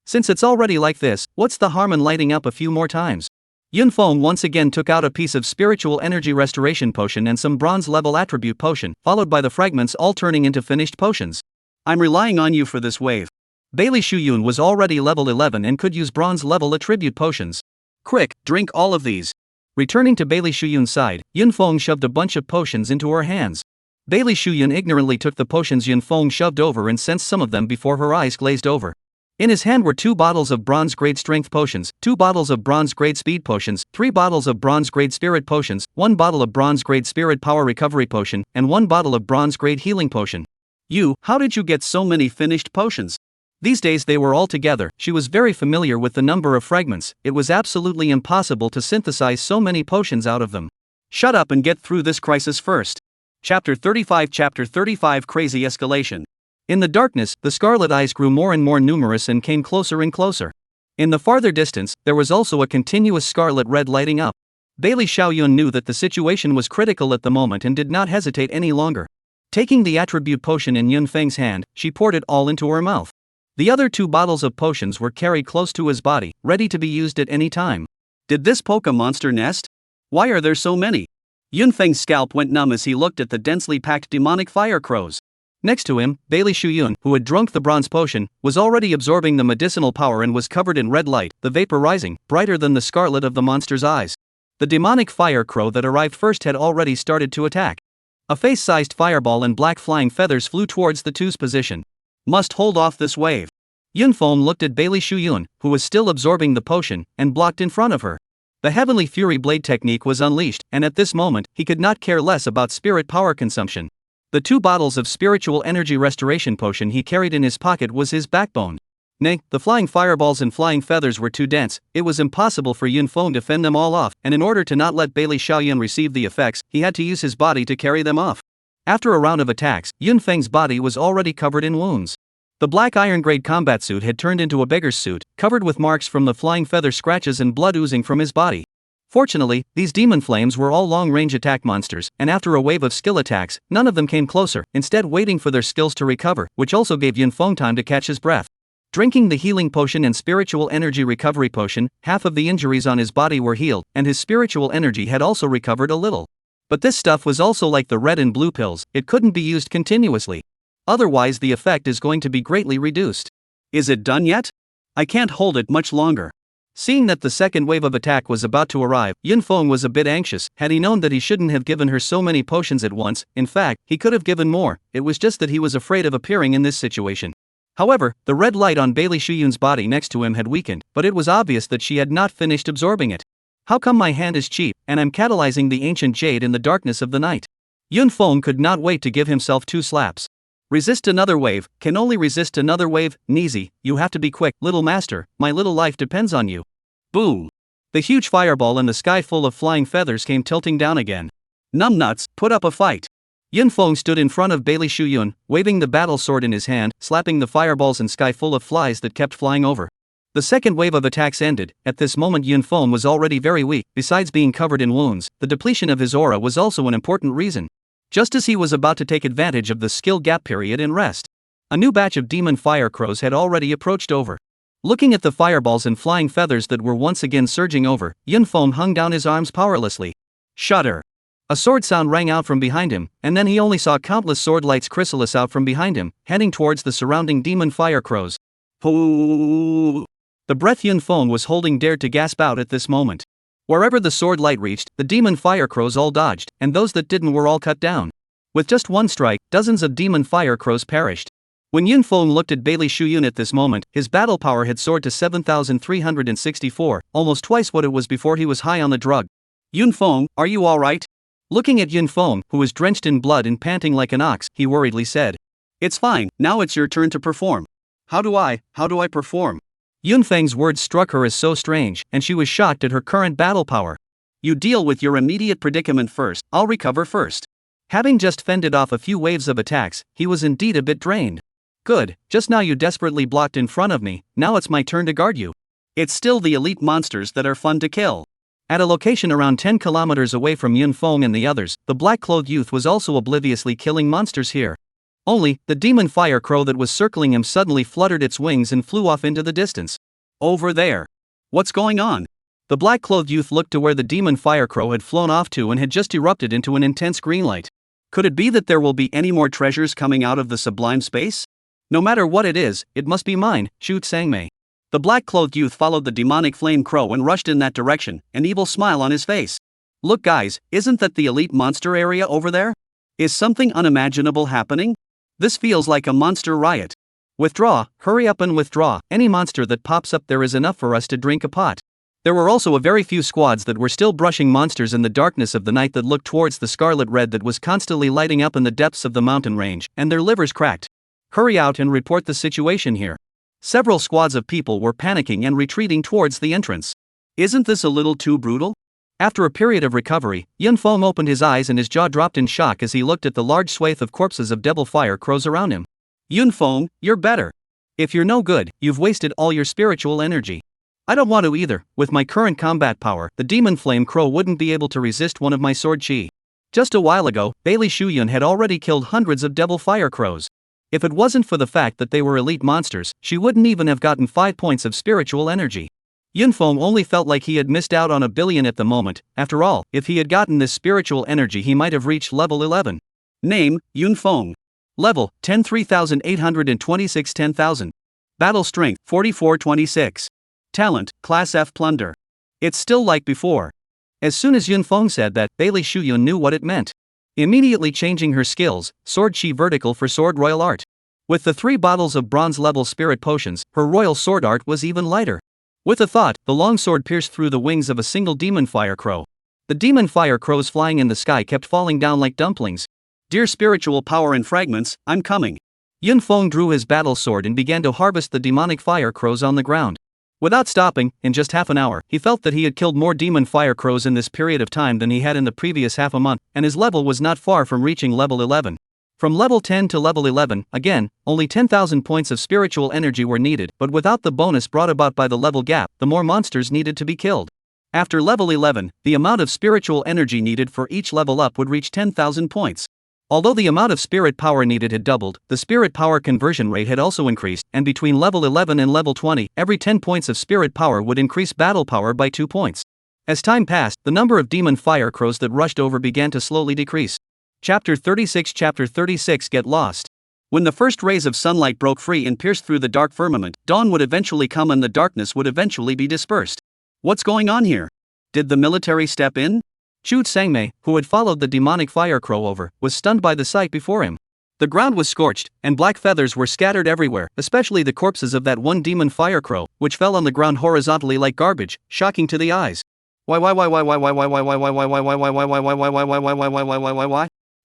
Since it's already like this, what's the harm in lighting up a few more times? Yun Feng once again took out a piece of spiritual energy restoration potion and some bronze-level attribute potion, followed by the fragments all turning into finished potions. I'm relying on you for this wave. Bailey Shuyun was already level 11 and could use bronze-level attribute potions. Quick, drink all of these. Returning to Bailey Shuyun's side, Yun Feng shoved a bunch of potions into her hands. Bailey Shuyun ignorantly took the potions Yun Feng shoved over and sensed some of them before her eyes glazed over. In his hand were 2 bottles of bronze-grade strength potions, 2 bottles of bronze-grade speed potions, 3 bottles of bronze-grade spirit potions, 1 bottle of bronze-grade spirit power recovery potion, and 1 bottle of bronze-grade healing potion. How did you get so many finished potions? These days they were all together. She was very familiar with the number of fragments. It was absolutely impossible to synthesize so many potions out of them. Shut up and get through this crisis first. Chapter 35 Crazy Escalation. In the darkness, the scarlet eyes grew more and more numerous and came closer and closer. In the farther distance, there was also a continuous scarlet red lighting up. Bailey Xiaoyun knew that the situation was critical at the moment and did not hesitate any longer. Taking the attribute potion in Yun Feng's hand, she poured it all into her mouth. The other 2 bottles of potions were carried close to his body, ready to be used at any time. Did this poke a monster nest? Why are there so many? Yun Feng's scalp went numb as he looked at the densely packed demonic fire crows. Next to him, Bailey Shuyun, who had drunk the bronze potion, was already absorbing the medicinal power and was covered in red light, the vapor rising, brighter than the scarlet of the monster's eyes. The demonic fire crow that arrived first had already started to attack. A face-sized fireball and black flying feathers flew towards the 2's position. Must hold off this wave. Yun Feng looked at Bailey Shuyun, who was still absorbing the potion, and blocked in front of her. The Heavenly Fury Blade technique was unleashed, and at this moment, he could not care less about spirit power consumption. The 2 bottles of spiritual energy restoration potion he carried in his pocket was his backbone. Nay, the flying fireballs and flying feathers were too dense. It was impossible for Yun Feng to fend them all off, and in order to not let Bailey Xiaoyun receive the effects, he had to use his body to carry them off. After a round of attacks, Yun Feng's body was already covered in wounds. The black iron-grade combat suit had turned into a beggar's suit, covered with marks from the flying feather scratches and blood oozing from his body. Fortunately, these demon flames were all long-range attack monsters, and after a wave of skill attacks, none of them came closer, instead waiting for their skills to recover, which also gave Yun Feng time to catch his breath. Drinking the healing potion and spiritual energy recovery potion, half of the injuries on his body were healed, and his spiritual energy had also recovered a little. But this stuff was also like the red and blue pills, it couldn't be used continuously. Otherwise the effect is going to be greatly reduced. Is it done yet? I can't hold it much longer. Seeing that the second wave of attack was about to arrive, Yun Feng was a bit anxious. Had he known that he shouldn't have given her so many potions at once, in fact, he could have given more, it was just that he was afraid of appearing in this situation. However, the red light on Bailey Shuyun's body next to him had weakened, but it was obvious that she had not finished absorbing it. How come my hand is cheap, and I'm catalyzing the ancient jade in the darkness of the night? Yun Feng could not wait to give himself 2 slaps. Resist another wave, can only resist another wave, Nizi, you have to be quick, little master, my little life depends on you. Boom! The huge fireball in the sky full of flying feathers came tilting down again. Numbnuts, put up a fight. Yun Feng stood in front of Bailey Shuyun, waving the battle sword in his hand, slapping the fireballs and sky full of flies that kept flying over. The second wave of attacks ended. At this moment Yun Feng was already very weak, besides being covered in wounds, the depletion of his aura was also an important reason. Just as he was about to take advantage of the skill gap period and rest, a new batch of demon fire crows had already approached over. Looking at the fireballs and flying feathers that were once again surging over, Yun Feng hung down his arms powerlessly. Shudder! A sword sound rang out from behind him, and then he only saw countless sword lights chrysalis out from behind him, heading towards the surrounding demon fire crows. The breath Yunfeng was holding dared to gasp out at this moment. Wherever the sword light reached, the demon fire crows all dodged, and those that didn't were all cut down. With just one strike, dozens of demon fire crows perished. When Yunfeng looked at Bailey Shuyun at this moment, his battle power had soared to 7,364, almost twice what it was before he was high on the drug. Yunfeng, are you alright? Looking at Yunfeng, who was drenched in blood and panting like an ox, he worriedly said. It's fine, now it's your turn to perform. How do I perform? Yunfeng's words struck her as so strange, and she was shocked at her current battle power. You deal with your immediate predicament first, I'll recover first. Having just fended off a few waves of attacks, he was indeed a bit drained. Good, just now you desperately blocked in front of me, now it's my turn to guard you. It's still the elite monsters that are fun to kill. At a location around 10 kilometers away from Yunfeng and the others, the black-clothed youth was also obliviously killing monsters here. Only, the demon fire crow that was circling him suddenly fluttered its wings and flew off into the distance. Over there. What's going on? The black-clothed youth looked to where the demon fire crow had flown off to and had just erupted into an intense green light. Could it be that there will be any more treasures coming out of the sublime space? No matter what it is, it must be mine, Shu Tsangmei. The black-clothed youth followed the demonic flame crow and rushed in that direction, an evil smile on his face. Look guys, isn't that the elite monster area over there? Is something unimaginable happening? This feels like a monster riot. Withdraw, hurry up and withdraw, any monster that pops up there is enough for us to drink a pot. There were also a very few squads that were still brushing monsters in the darkness of the night that looked towards the scarlet red that was constantly lighting up in the depths of the mountain range, and their livers cracked. Hurry out and report the situation here. Several squads of people were panicking and retreating towards the entrance. Isn't this a little too brutal? After a period of recovery, Yunfeng opened his eyes and his jaw dropped in shock as he looked at the large swathe of corpses of devil fire crows around him. Yunfeng, you're better. If you're no good, you've wasted all your spiritual energy. I don't want to either. With my current combat power, the demon flame crow wouldn't be able to resist one of my sword chi. Just a while ago, Bailey Shuyun had already killed hundreds of devil fire crows. If it wasn't for the fact that they were elite monsters, she wouldn't even have gotten 5 points of spiritual energy. Yunfeng only felt like he had missed out on a billion at the moment. After all, if he had gotten this spiritual energy he might have reached level 11. Name, Yunfeng. Level, 10 3826 10,000. Battle strength, 4426. Talent, Class F Plunder. It's still like before. As soon as Yunfeng said that, Bailey Shuyun knew what it meant. Immediately changing her skills, Sword Chi Vertical for Sword Royal Art. With the 3 bottles of bronze level spirit potions, her royal sword art was even lighter. With a thought, the long sword pierced through the wings of a single demon fire crow. The demon fire crows flying in the sky kept falling down like dumplings. Dear spiritual power and fragments, I'm coming. Yunfeng drew his battle sword and began to harvest the demonic fire crows on the ground. Without stopping, in just half an hour, he felt that he had killed more demon fire crows in this period of time than he had in the previous half a month, and his level was not far from reaching level 11. From level 10 to level 11, again, only 10,000 points of spiritual energy were needed, but without the bonus brought about by the level gap, the more monsters needed to be killed. After level 11, the amount of spiritual energy needed for each level up would reach 10,000 points. Although the amount of spirit power needed had doubled, the spirit power conversion rate had also increased, and between level 11 and level 20, every 10 points of spirit power would increase battle power by 2 points. As time passed, the number of demon fire crows that rushed over began to slowly decrease. Chapter 36 Get Lost. When the first rays of sunlight broke free and pierced through the dark firmament, dawn would eventually come and the darkness would eventually be dispersed. What's going on here? Did the military step in? Chu Tsangmei, who had followed the demonic fire crow over, was stunned by the sight before him. The ground was scorched, and black feathers were scattered everywhere, especially the corpses of that one demon fire crow, which fell on the ground horizontally like garbage, shocking to the eyes. Why?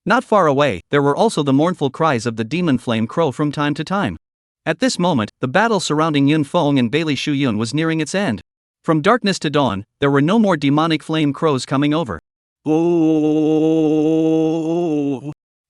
Not far away, there were also the mournful cries of the demon flame crow from time to time. At this moment, the battle surrounding Yunfeng and Bailey Shuyun was nearing its end. From darkness to dawn, there were no more demonic flame crows coming over.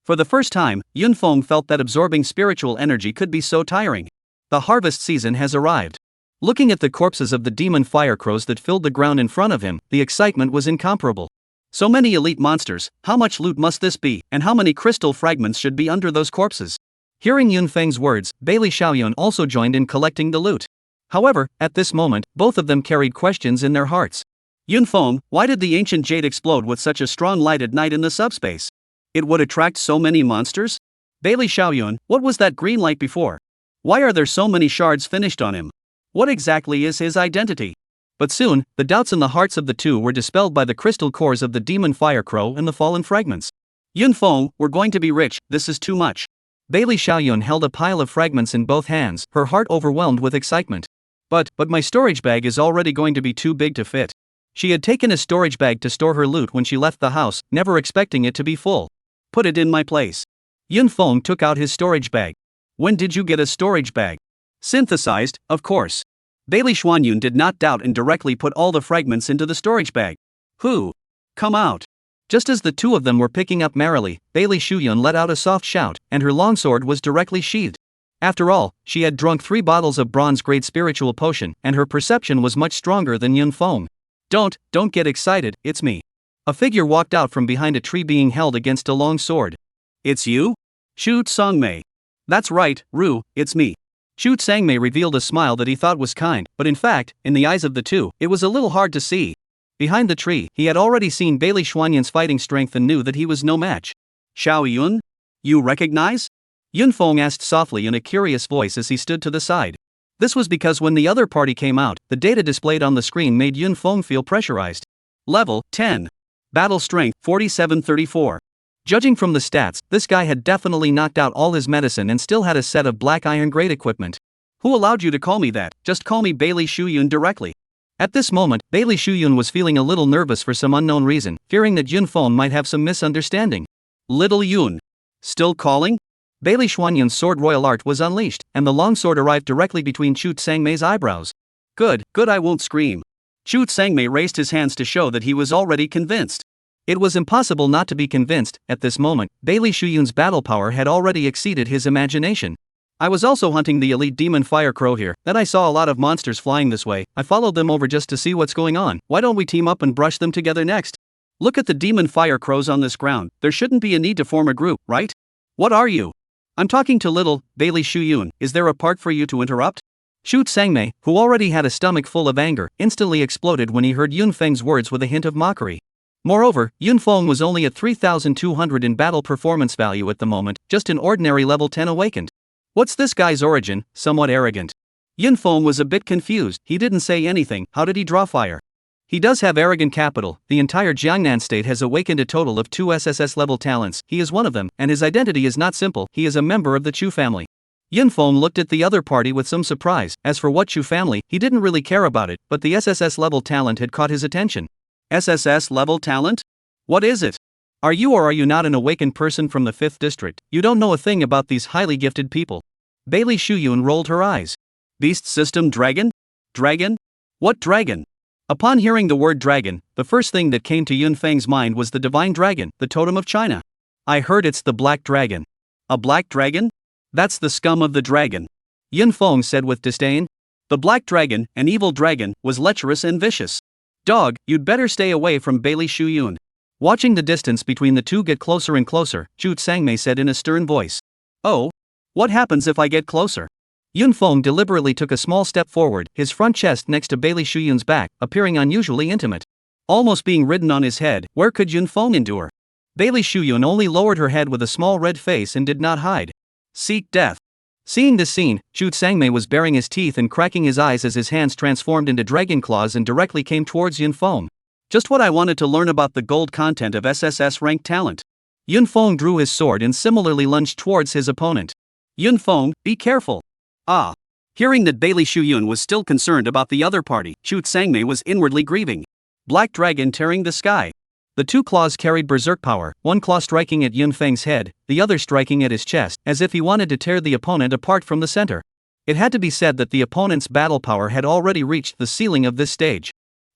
For the first time, Yunfeng felt that absorbing spiritual energy could be so tiring. The harvest season has arrived. Looking at the corpses of the demon fire crows that filled the ground in front of him, the excitement was incomparable. So many elite monsters, how much loot must this be, and how many crystal fragments should be under those corpses? Hearing Yunfeng's words, Bailey Xiaoyun also joined in collecting the loot. However, at this moment, both of them carried questions in their hearts. Yunfeng, why did the ancient jade explode with such a strong light at night in the subspace? It would attract so many monsters? Bailey Xiaoyun, what was that green light before? Why are there so many shards finished on him? What exactly is his identity? But soon, the doubts in the hearts of the two were dispelled by the crystal cores of the demon fire crow and the fallen fragments. Yunfeng, we're going to be rich, this is too much. Bailey Xiaoyun held a pile of fragments in both hands, her heart overwhelmed with excitement. But my storage bag is already going to be too big to fit. She had taken a storage bag to store her loot when she left the house, never expecting it to be full. Put it in my place. Yunfeng took out his storage bag. When did you get a storage bag? Synthesized, of course. Bailey Xuanyun did not doubt and directly put all the fragments into the storage bag. Who? Come out. Just as the two of them were picking up merrily, Bailey Xuyun let out a soft shout, and her longsword was directly sheathed. After all, she had drunk 3 bottles of bronze-grade spiritual potion, and her perception was much stronger than Yunfeng. Don't get excited, it's me. A figure walked out from behind a tree being held against a long sword. It's you? Shu Tsangmei. That's right, Ru, it's me. Shu Tsangmei revealed a smile that he thought was kind, but in fact, in the eyes of the two, it was a little hard to see. Behind the tree, he had already seen Bailey Xuanyun's fighting strength and knew that he was no match. Xiaoyun? You recognize? Yunfeng asked softly in a curious voice as he stood to the side. This was because when the other party came out, the data displayed on the screen made Yunfeng feel pressurized. Level 10. Battle Strength 4734. Judging from the stats, this guy had definitely knocked out all his medicine and still had a set of black iron grade equipment. Who allowed you to call me that? Just call me Bailey Xuyun directly. At this moment, Bailey Xuyun was feeling a little nervous for some unknown reason, fearing that Yunfeng might have some misunderstanding. Little Yun. Still calling? Bailey Xuanyun's sword royal art was unleashed, and the longsword arrived directly between Chu Tsangmei's eyebrows. Good, I won't scream. Chu Tsangmei raised his hands to show that he was already convinced. It was impossible not to be convinced. At this moment, Bailey Xuyun's battle power had already exceeded his imagination. I was also hunting the elite demon fire crow here, then I saw a lot of monsters flying this way. I followed them over just to see what's going on. Why don't we team up and brush them together next? Look at the demon fire crows on this ground, there shouldn't be a need to form a group, right? What are you? I'm talking to little Bailey Xuyun, is there a part for you to interrupt? Shu Tsangmei, who already had a stomach full of anger, instantly exploded when he heard Yunfeng's words with a hint of mockery. Moreover, Yunfeng was only at 3,200 in battle performance value at the moment, just an ordinary level 10 awakened. What's this guy's origin? Somewhat arrogant. Yunfeng was a bit confused, he didn't say anything, how did he draw fire? He does have arrogant capital, the entire Jiangnan state has awakened a total of 2 SSS level talents, he is one of them, and his identity is not simple, he is a member of the Chu family. Yunfeng looked at the other party with some surprise, as for what Chu family, he didn't really care about it, but the SSS level talent had caught his attention. SSS level talent? What is it? Are you or are you not an awakened person from the 5th district? You don't know a thing about these highly gifted people. Bailey Xuyun rolled her eyes. Beast system dragon? Dragon? What dragon? Upon hearing the word dragon, the first thing that came to Yunfeng's mind was the divine dragon, the totem of China. I heard it's the black dragon. A black dragon? That's the scum of the dragon. Yunfeng said with disdain. The black dragon, an evil dragon, was lecherous and vicious. Dog, you'd better stay away from Bailey Xuyun. Watching the distance between the two get closer and closer, Chu Tsangmei said in a stern voice. Oh? What happens if I get closer? Yunfeng deliberately took a small step forward, his front chest next to Bailey Xuyun's back, appearing unusually intimate. Almost being ridden on his head, where could Yunfeng endure? Bailey Xuyun only lowered her head with a small red face and did not hide. Seek death. Seeing this scene, Chu Tsangmei was baring his teeth and cracking his eyes as his hands transformed into dragon claws and directly came towards Yunfeng. Just what I wanted to learn about the gold content of SSS ranked talent. Yunfeng drew his sword and similarly lunged towards his opponent. Yunfeng, be careful. Ah. Hearing that Bailey Xuyun was still concerned about the other party, Chu Tsangmei was inwardly grieving. Black dragon tearing the sky. The two claws carried berserk power, one claw striking at Yunfeng's head, the other striking at his chest, as if he wanted to tear the opponent apart from the center. It had to be said that the opponent's battle power had already reached the ceiling of this stage.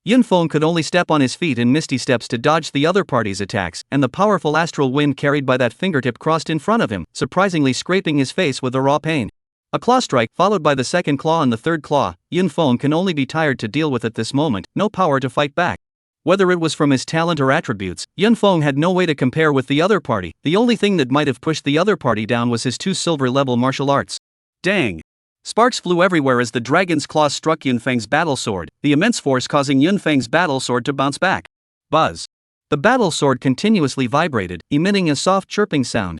Yunfeng could only step on his feet in misty steps to dodge the other party's attacks, and the powerful astral wind carried by that fingertip crossed in front of him, surprisingly scraping his face with a raw pain. A claw strike, followed by the second claw and the third claw, Yunfeng can only be tired to deal with at this moment, no power to fight back. Whether it was from his talent or attributes, Yunfeng had no way to compare with the other party, the only thing that might have pushed the other party down was his 2 silver level martial arts. Dang! Sparks flew everywhere as the dragon's claws struck Yunfeng's battle sword, the immense force causing Yunfeng's battle sword to bounce back. Buzz. The battle sword continuously vibrated, emitting a soft chirping sound.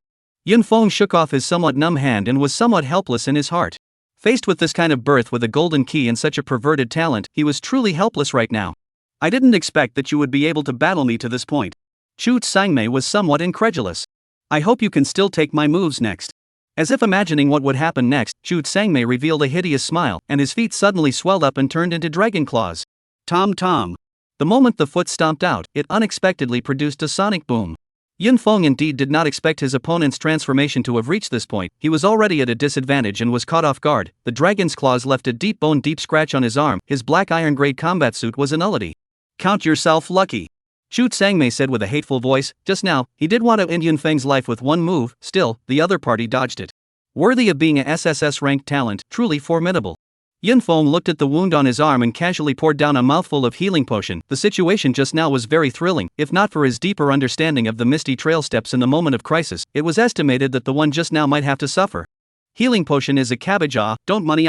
Yunfeng shook off his somewhat numb hand and was somewhat helpless in his heart. Faced with this kind of birth with a golden key and such a perverted talent, he was truly helpless right now. I didn't expect that you would be able to battle me to this point. Chu Sangmei was somewhat incredulous. I hope you can still take my moves next. As if imagining what would happen next, Chu Sangmei revealed a hideous smile, and his feet suddenly swelled up and turned into dragon claws. Tom tom. The moment the foot stomped out, it unexpectedly produced a sonic boom. Yunfeng indeed did not expect his opponent's transformation to have reached this point. He was already at a disadvantage and was caught off guard. The dragon's claws left a deep bone-deep scratch on his arm. His black iron-grade combat suit was a nullity. Count yourself lucky. Chu Sangmei said with a hateful voice. Just now, he did want to end Yunfeng's life with one move, still, the other party dodged it. Worthy of being a SSS-ranked talent, truly formidable. Yunfeng looked at the wound on his arm and casually poured down a mouthful of healing potion. The situation just now was very thrilling. If not for his deeper understanding of the misty trail steps in the moment of crisis, it was estimated that the one just now might have to suffer. Healing potion is a cabbage don't money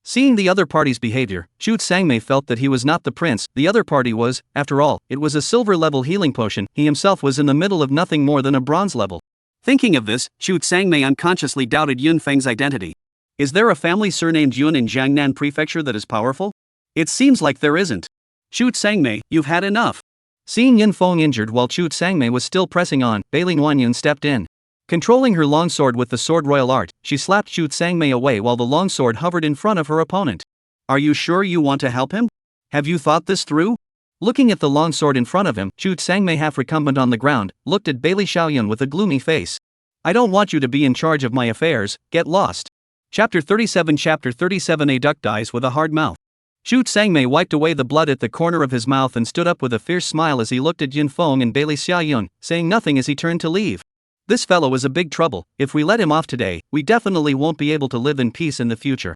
Seeing the other party's behavior, Chu Sangmei felt that he was not the prince, the other party was. After all, it was a silver-level healing potion. He himself was in the middle of nothing more than a bronze level. Thinking of this, Chu Sangmei unconsciously doubted Yunfeng's identity. Is there a family surnamed Yun in Jiangnan Prefecture that is powerful? It seems like there isn't. Chu Sangmei, you've had enough. Seeing Yunfeng injured while Chu Sangmei was still pressing on, Bailey Huanyun stepped in. Controlling her longsword with the sword royal art, she slapped Chu Sangmei away while the longsword hovered in front of her opponent. Are you sure you want to help him? Have you thought this through? Looking at the longsword in front of him, Chu Sangmei, half recumbent on the ground, looked at Bailey Xiaoyun with a gloomy face. I don't want you to be in charge of my affairs, get lost. Chapter 37 A duck dies with a hard mouth. Chu Sangmei wiped away the blood at the corner of his mouth and stood up with a fierce smile as he looked at Yunfeng and Bailey Xiaoyun, saying nothing as he turned to leave. This fellow is a big trouble. If we let him off today, we definitely won't be able to live in peace in the future.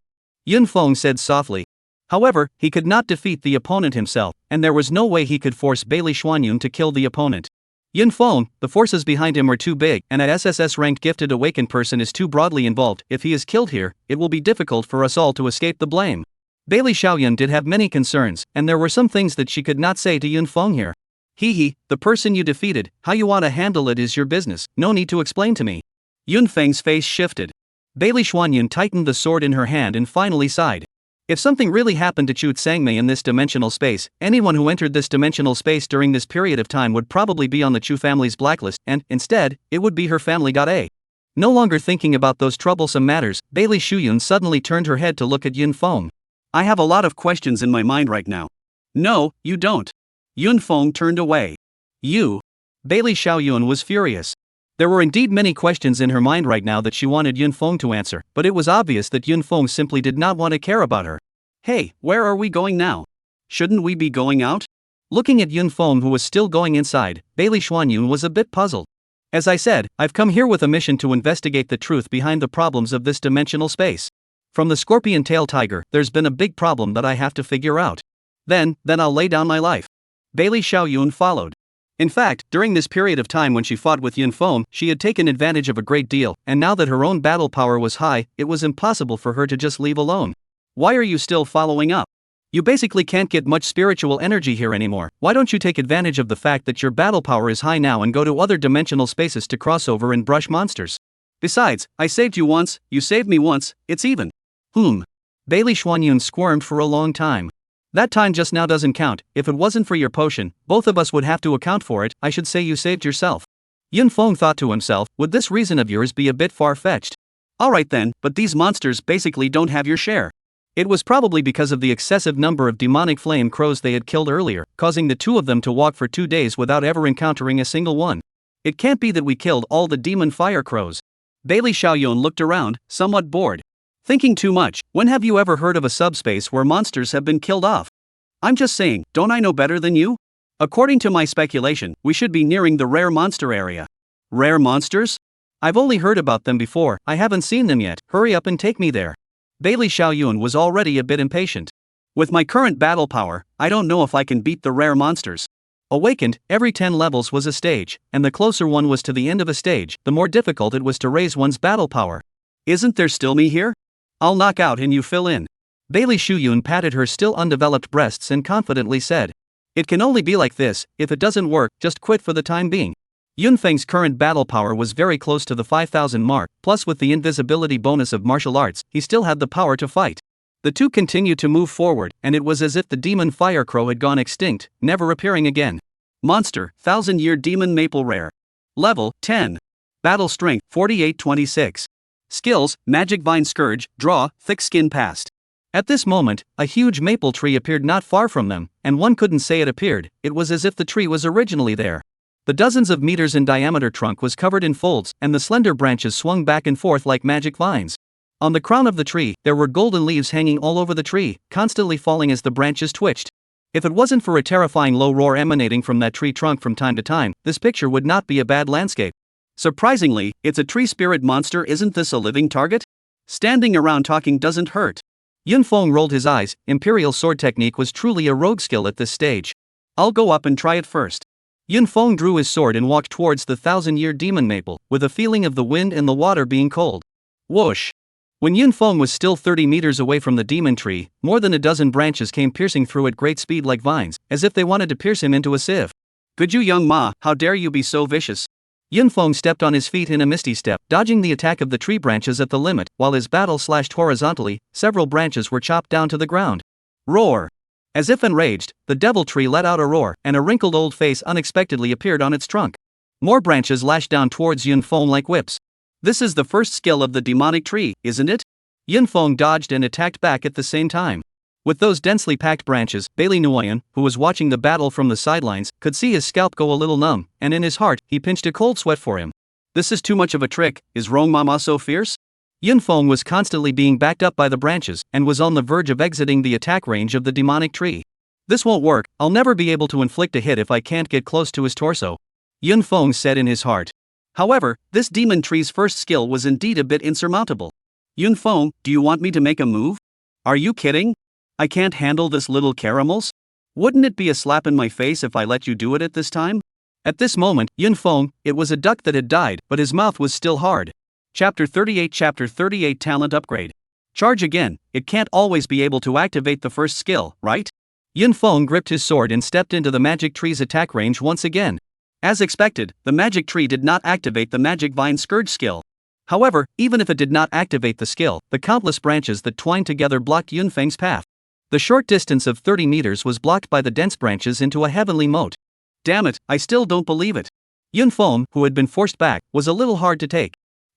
Yunfeng said softly. However, he could not defeat the opponent himself, and there was no way he could force Bailey Huanyun to kill the opponent. Yunfeng, the forces behind him are too big, and an SSS-ranked gifted awakened person is too broadly involved. If he is killed here, it will be difficult for us all to escape the blame. Bailey Xiaoyun did have many concerns, and there were some things that she could not say to Yunfeng here. The person you defeated, how you want to handle it is your business, no need to explain to me. Yunfeng's face shifted. Bailey Huanyun tightened the sword in her hand and finally sighed. If something really happened to Chu Sangmei in this dimensional space, anyone who entered this dimensional space during this period of time would probably be on the Chu family's blacklist, and, instead, it would be her family. No longer thinking about those troublesome matters, Bailey Xiaoyun suddenly turned her head to look at Yunfeng. I have a lot of questions in my mind right now. No, you don't. Yunfeng turned away. You? Bailey Xiaoyun was furious. There were indeed many questions in her mind right now that she wanted Yunfeng to answer, but it was obvious that Yunfeng simply did not want to care about her. Hey, where are we going now? Shouldn't we be going out? Looking at Yunfeng, who was still going inside, Bailey Huanyun was a bit puzzled. As I said, I've come here with a mission to investigate the truth behind the problems of this dimensional space. From the scorpion tail tiger, there's been a big problem that I have to figure out. Then I'll lay down my life. Bailey Xiaoyun followed. In fact, during this period of time when she fought with Yunfeng, she had taken advantage of a great deal, and now that her own battle power was high, it was impossible for her to just leave alone. Why are you still following up? You basically can't get much spiritual energy here anymore. Why don't you take advantage of the fact that your battle power is high now and go to other dimensional spaces to cross over and brush monsters? Besides, I saved you once, you saved me once, it's even. Bailey Huanyun squirmed for a long time. That time just now doesn't count. If it wasn't for your potion, both of us would have to account for it. I should say you saved yourself. Yunfeng thought to himself, would this reason of yours be a bit far-fetched? Alright then, but these monsters basically don't have your share. It was probably because of the excessive number of demonic flame crows they had killed earlier, causing the two of them to walk for 2 days without ever encountering a single one. It can't be that we killed all the demon fire crows. Bailey Xiaoyun looked around, somewhat bored. Thinking too much. When have you ever heard of a subspace where monsters have been killed off? I'm just saying, don't I know better than you? According to my speculation, we should be nearing the rare monster area. Rare monsters? I've only heard about them before, I haven't seen them yet. Hurry up and take me there. Bailey Xiaoyun was already a bit impatient. With my current battle power, I don't know if I can beat the rare monsters. Awakened, every 10 levels was a stage, and the closer one was to the end of a stage, the more difficult it was to raise one's battle power. Isn't there still me here? I'll knock out and you fill in. Bailey Shuyun patted her still undeveloped breasts and confidently said. It can only be like this. If it doesn't work, just quit for the time being. Yunfeng's current battle power was very close to the 5,000 mark, plus with the invisibility bonus of martial arts, he still had the power to fight. The two continued to move forward, and it was as if the demon firecrow had gone extinct, never appearing again. Monster, 1000-year demon maple rare. Level, 10. Battle strength, 48-26. Skills, magic vine scourge, draw, thick skin past. At this moment, a huge maple tree appeared not far from them, and one couldn't say it appeared, it was as if the tree was originally there. The dozens of meters in diameter trunk was covered in folds, and the slender branches swung back and forth like magic vines. On the crown of the tree, there were golden leaves hanging all over the tree, constantly falling as the branches twitched. If it wasn't for a terrifying low roar emanating from that tree trunk from time to time, this picture would not be a bad landscape. Surprisingly, it's a tree spirit monster. Isn't this a living target? Standing around talking doesn't hurt. Yunfeng rolled his eyes. Imperial sword technique was truly a rogue skill at this stage. I'll go up and try it first. Yunfeng drew his sword and walked towards the 1000-year demon maple, with a feeling of the wind and the water being cold. Whoosh! When Yunfeng was still 30 meters away from the demon tree, more than a dozen branches came piercing through at great speed like vines, as if they wanted to pierce him into a sieve. Good you young ma, how dare you be so vicious? Yunfeng stepped on his feet in a misty step, dodging the attack of the tree branches at the limit, while his battle slashed horizontally, several branches were chopped down to the ground. Roar! As if enraged, the devil tree let out a roar, and a wrinkled old face unexpectedly appeared on its trunk. More branches lashed down towards Yunfeng like whips. This is the first skill of the demonic tree, isn't it? Yunfeng dodged and attacked back at the same time. With those densely packed branches, Bailey Nguyen, who was watching the battle from the sidelines, could see his scalp go a little numb, and in his heart, he pinched a cold sweat for him. This is too much of a trick. Is Rong Mama so fierce? Yunfeng was constantly being backed up by the branches, and was on the verge of exiting the attack range of the demonic tree. This won't work. I'll never be able to inflict a hit if I can't get close to his torso. Yunfeng said in his heart. However, this demon tree's first skill was indeed a bit insurmountable. Yunfeng, do you want me to make a move? Are you kidding? I can't handle this little caramels? Wouldn't it be a slap in my face if I let you do it at this time? At this moment, Yunfeng, it was a duck that had died, but his mouth was still hard. Chapter 38 Talent Upgrade. Charge again. It can't always be able to activate the first skill, right? Yunfeng gripped his sword and stepped into the magic tree's attack range once again. As expected, the magic tree did not activate the magic vine scourge skill. However, even if it did not activate the skill, the countless branches that twined together blocked Yunfeng's path. The short distance of 30 meters was blocked by the dense branches into a heavenly moat. Damn it, I still don't believe it. Yunfeng, who had been forced back, was a little hard to take.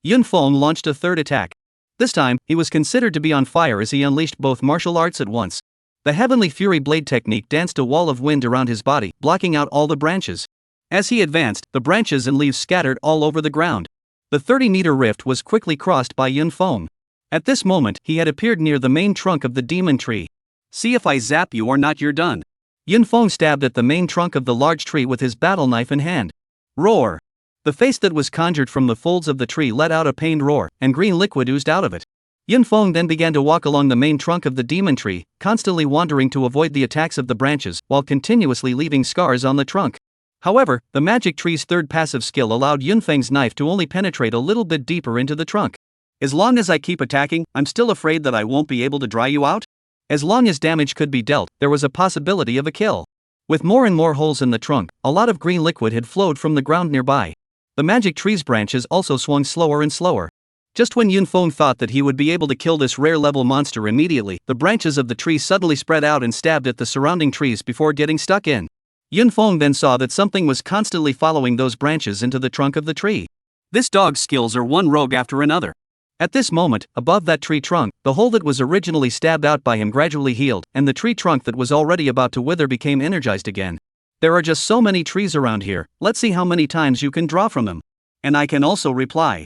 Yunfeng launched a third attack. This time, he was considered to be on fire as he unleashed both martial arts at once. The Heavenly Fury Blade technique danced a wall of wind around his body, blocking out all the branches. As he advanced, the branches and leaves scattered all over the ground. The 30-meter rift was quickly crossed by Yunfeng. At this moment, he had appeared near the main trunk of the demon tree. See if I zap you or not, you're done. Yunfeng stabbed at the main trunk of the large tree with his battle knife in hand. Roar! The face that was conjured from the folds of the tree let out a pained roar, and green liquid oozed out of it. Yunfeng then began to walk along the main trunk of the demon tree, constantly wandering to avoid the attacks of the branches, while continuously leaving scars on the trunk. However, the magic tree's third passive skill allowed Yunfeng's knife to only penetrate a little bit deeper into the trunk. As long as I keep attacking, I'm still afraid that I won't be able to dry you out? As long as damage could be dealt, there was a possibility of a kill. With more and more holes in the trunk, a lot of green liquid had flowed from the ground nearby. The magic tree's branches also swung slower and slower. Just when Yunfeng thought that he would be able to kill this rare-level monster immediately, the branches of the tree suddenly spread out and stabbed at the surrounding trees before getting stuck in. Yunfeng then saw that something was constantly following those branches into the trunk of the tree. This dog's skills are one rogue after another. At this moment, above that tree trunk, the hole that was originally stabbed out by him gradually healed, and the tree trunk that was already about to wither became energized again. There are just so many trees around here, let's see how many times you can draw from them. And I can also reply.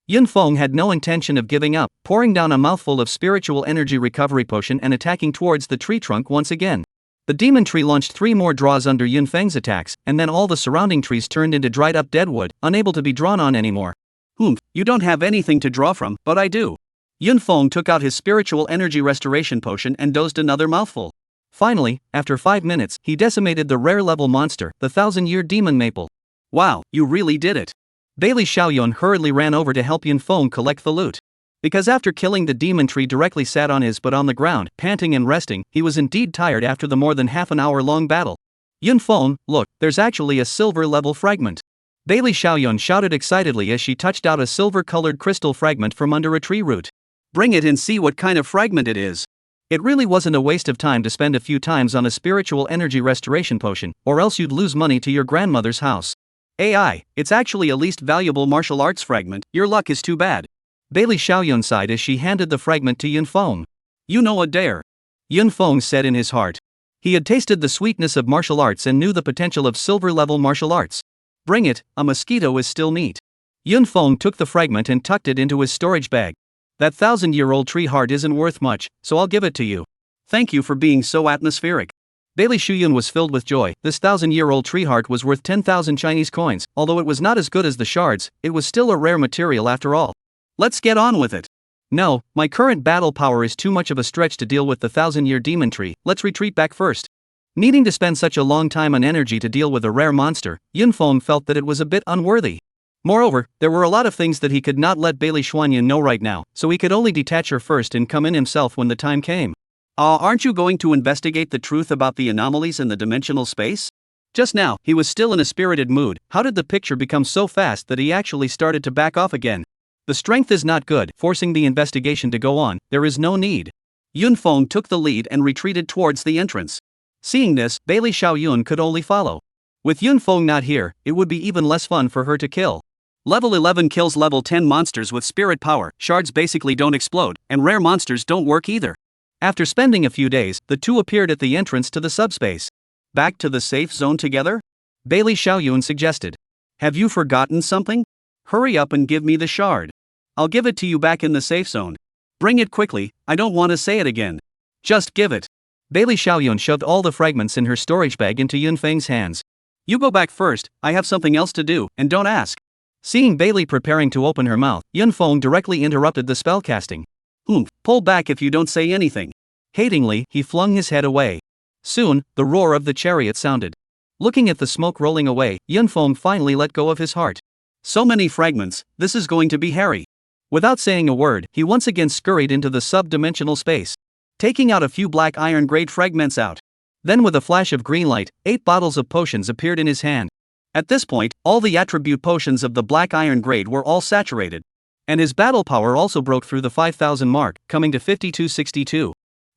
Yunfeng had no intention of giving up, pouring down a mouthful of spiritual energy recovery potion and attacking towards the tree trunk once again. The demon tree launched 3 more draws under Yunfeng's attacks, and then all the surrounding trees turned into dried up dead wood, unable to be drawn on anymore. You don't have anything to draw from, but I do. Yunfeng took out his spiritual energy restoration potion and dosed another mouthful. Finally, after 5 minutes, he decimated the rare-level monster, the 1000-year demon maple. Wow, you really did it. Bailey Xiaoyun hurriedly ran over to help Yunfeng collect the loot. Because after killing the demon tree directly sat on his butt on the ground, panting and resting, he was indeed tired after the more than half an hour long battle. Yunfeng, look, there's actually a silver level fragment. Bailey Xiaoyun shouted excitedly as she touched out a silver-colored crystal fragment from under a tree root. Bring it and see what kind of fragment it is. It really wasn't a waste of time to spend a few times on a spiritual energy restoration potion, or else you'd lose money to your grandmother's house. AI, it's actually a least valuable martial arts fragment, your luck is too bad. Bailey Xiaoyun sighed as she handed the fragment to Yunfeng. You know a dare. Yunfeng said in his heart. He had tasted the sweetness of martial arts and knew the potential of silver-level martial arts. Bring it, a mosquito is still neat. Yunfeng took the fragment and tucked it into his storage bag. That 1,000-year-old tree heart isn't worth much, so I'll give it to you. Thank you for being so atmospheric. Bailey Xiaoyun was filled with joy. This 1,000-year-old tree heart was worth 10,000 Chinese coins. Although it was not as good as the shards, it was still a rare material after all. Let's get on with it. No, my current battle power is too much of a stretch to deal with the 1,000-year demon tree, let's retreat back first. Needing to spend such a long time and energy to deal with a rare monster, Yunfeng felt that it was a bit unworthy. Moreover, there were a lot of things that he could not let Bailey Xiaoyun know right now, so he could only detach her first and come in himself when the time came. Aren't you going to investigate the truth about the anomalies in the dimensional space? Just now, he was still in a spirited mood. How did the picture become so fast that he actually started to back off again? The strength is not good, forcing the investigation to go on, there is no need. Yunfeng took the lead and retreated towards the entrance. Seeing this, Bailey Xiaoyun could only follow. With Yunfeng not here, it would be even less fun for her to kill. Level 11 kills level 10 monsters with spirit power, shards basically don't explode, and rare monsters don't work either. After spending a few days, the two appeared at the entrance to the subspace. Back to the safe zone together? Bailey Xiaoyun suggested. Have you forgotten something? Hurry up and give me the shard. I'll give it to you back in the safe zone. Bring it quickly, I don't want to say it again. Just give it. Bailey Xiaoyun shoved all the fragments in her storage bag into Yunfeng's hands. You go back first, I have something else to do, and don't ask. Seeing Bailey preparing to open her mouth, Yunfeng directly interrupted the spellcasting. Pull back if you don't say anything. Hatingly, he flung his head away. Soon, the roar of the chariot sounded. Looking at the smoke rolling away, Yunfeng finally let go of his heart. So many fragments, this is going to be hairy. Without saying a word, he once again scurried into the sub-dimensional space, taking out a few black iron-grade fragments out. Then with a flash of green light, 8 bottles of potions appeared in his hand. At this point, all the attribute potions of the black iron grade were all saturated. And his battle power also broke through the 5,000 mark, coming to 5262.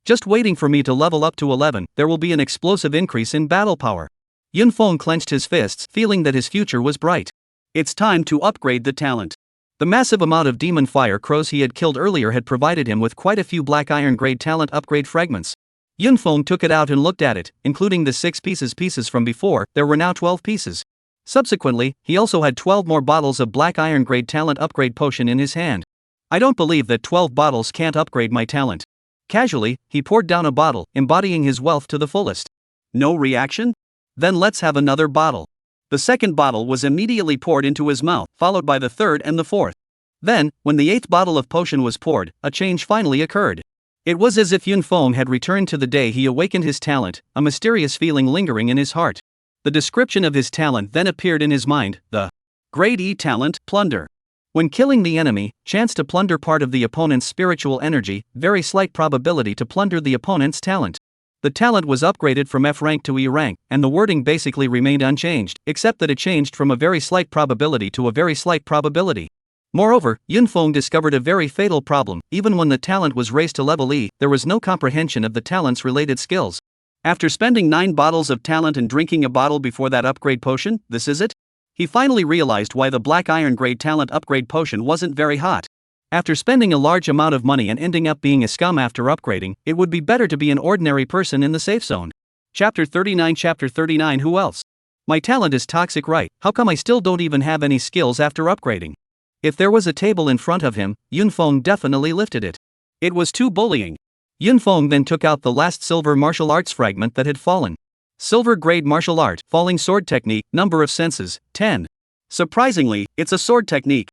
Just waiting for me to level up to 11, there will be an explosive increase in battle power. Yunfeng clenched his fists, feeling that his future was bright. It's time to upgrade the talent. The massive amount of demon fire crows he had killed earlier had provided him with quite a few black iron grade talent upgrade fragments. Yunfeng took it out and looked at it, including the 6 pieces from before, there were now 12 pieces. Subsequently, he also had 12 more bottles of black iron grade talent upgrade potion in his hand. I don't believe that 12 bottles can't upgrade my talent. Casually, he poured down a bottle, embodying his wealth to the fullest. No reaction? Then let's have another bottle. The second bottle was immediately poured into his mouth, followed by the third and the fourth. Then, when the 8th bottle of potion was poured, a change finally occurred. It was as if Yunfeng had returned to the day he awakened his talent, a mysterious feeling lingering in his heart. The description of his talent then appeared in his mind, the Grade E talent, Plunder. When killing the enemy, chance to plunder part of the opponent's spiritual energy, very slight probability to plunder the opponent's talent. The talent was upgraded from F rank to E rank, and the wording basically remained unchanged, except that it changed from a very slight probability to a very slight probability. Moreover, Yunfeng discovered a very fatal problem. Even when the talent was raised to level E, there was no comprehension of the talent's related skills. After spending 9 bottles of talent and drinking a bottle before that upgrade potion, this is it? He finally realized why the black iron grade talent upgrade potion wasn't very hot. After spending a large amount of money and ending up being a scum after upgrading, it would be better to be an ordinary person in the safe zone. Chapter 39 Who else? My talent is toxic, right? How come I still don't even have any skills after upgrading? If there was a table in front of him, Yunfeng definitely lifted it. It was too bullying. Yunfeng then took out the last silver martial arts fragment that had fallen. Silver grade martial art, falling sword technique, number of senses, 10. Surprisingly, it's a sword technique.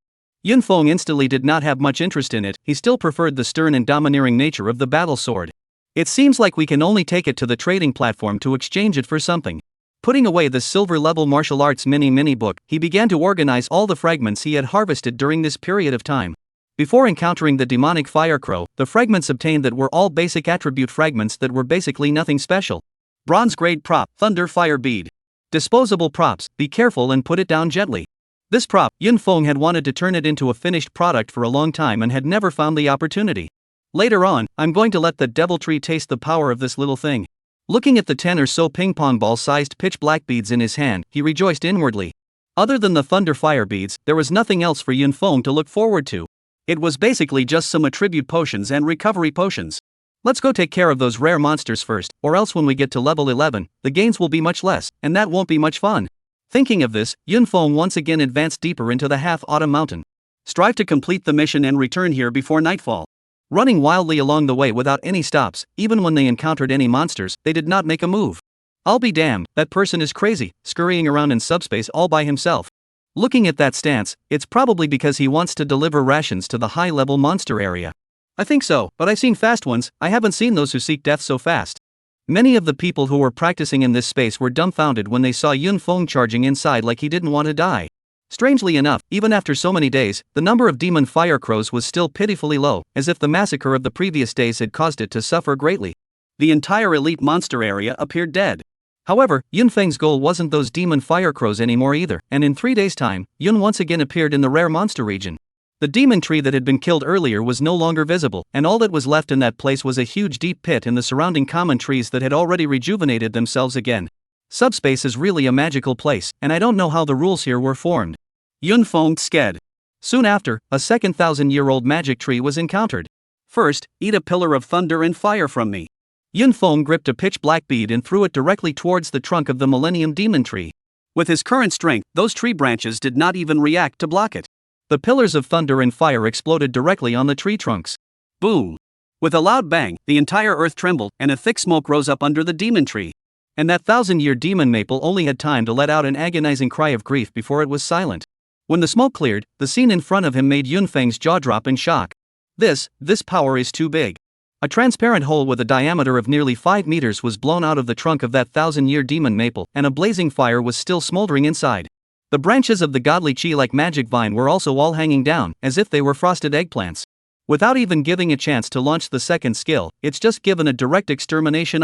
Yunfeng instantly did not have much interest in it, he still preferred the stern and domineering nature of the battle sword. It seems like we can only take it to the trading platform to exchange it for something. Putting away the silver-level martial arts mini book, he began to organize all the fragments he had harvested during this period of time. Before encountering the demonic fire crow, the fragments obtained that were all basic attribute fragments that were basically nothing special. Bronze grade prop, thunder fire bead. Disposable props, be careful and put it down gently. This prop, Yunfeng had wanted to turn it into a finished product for a long time and had never found the opportunity. Later on, I'm going to let the devil tree taste the power of this little thing. Looking at the 10 or so ping pong ball sized pitch black beads in his hand, he rejoiced inwardly. Other than the thunder fire beads, there was nothing else for Yunfeng to look forward to. It was basically just some attribute potions and recovery potions. Let's go take care of those rare monsters first, or else when we get to level 11, the gains will be much less, and that won't be much fun. Thinking of this, Yunfeng once again advanced deeper into the Half-Autumn Mountain. Strive to complete the mission and return here before nightfall. Running wildly along the way without any stops, even when they encountered any monsters, they did not make a move. I'll be damned, that person is crazy, scurrying around in subspace all by himself. Looking at that stance, it's probably because he wants to deliver rations to the high-level monster area. I think so, but I've seen fast ones, I haven't seen those who seek death so fast. Many of the people who were practicing in this space were dumbfounded when they saw Yunfeng charging inside like he didn't want to die. Strangely enough, even after so many days, the number of demon fire crows was still pitifully low, as if the massacre of the previous days had caused it to suffer greatly. The entire elite monster area appeared dead. However, Yunfeng's goal wasn't those demon fire crows anymore either, and in 3 days' time, Yun once again appeared in the rare monster region. The demon tree that had been killed earlier was no longer visible, and all that was left in that place was a huge deep pit in the surrounding common trees that had already rejuvenated themselves again. Subspace is really a magical place, and I don't know how the rules here were formed. Yunfeng sked. Soon after, a second 1,000-year-old magic tree was encountered. First, eat a pillar of thunder and fire from me. Yunfeng gripped a pitch black bead and threw it directly towards the trunk of the Millennium Demon Tree. With his current strength, those tree branches did not even react to block it. The pillars of thunder and fire exploded directly on the tree trunks. Boom! With a loud bang, the entire earth trembled, and a thick smoke rose up under the demon tree. And that 1,000-year demon maple only had time to let out an agonizing cry of grief before it was silent. When the smoke cleared, the scene in front of him made Yunfeng's jaw drop in shock. This power is too big. A transparent hole with a diameter of nearly 5 meters was blown out of the trunk of that 1,000-year demon maple, and a blazing fire was still smoldering inside. The branches of the godly chi-like magic vine were also all hanging down, as if they were frosted eggplants. Without even giving a chance to launch the second skill, it's just given a direct extermination.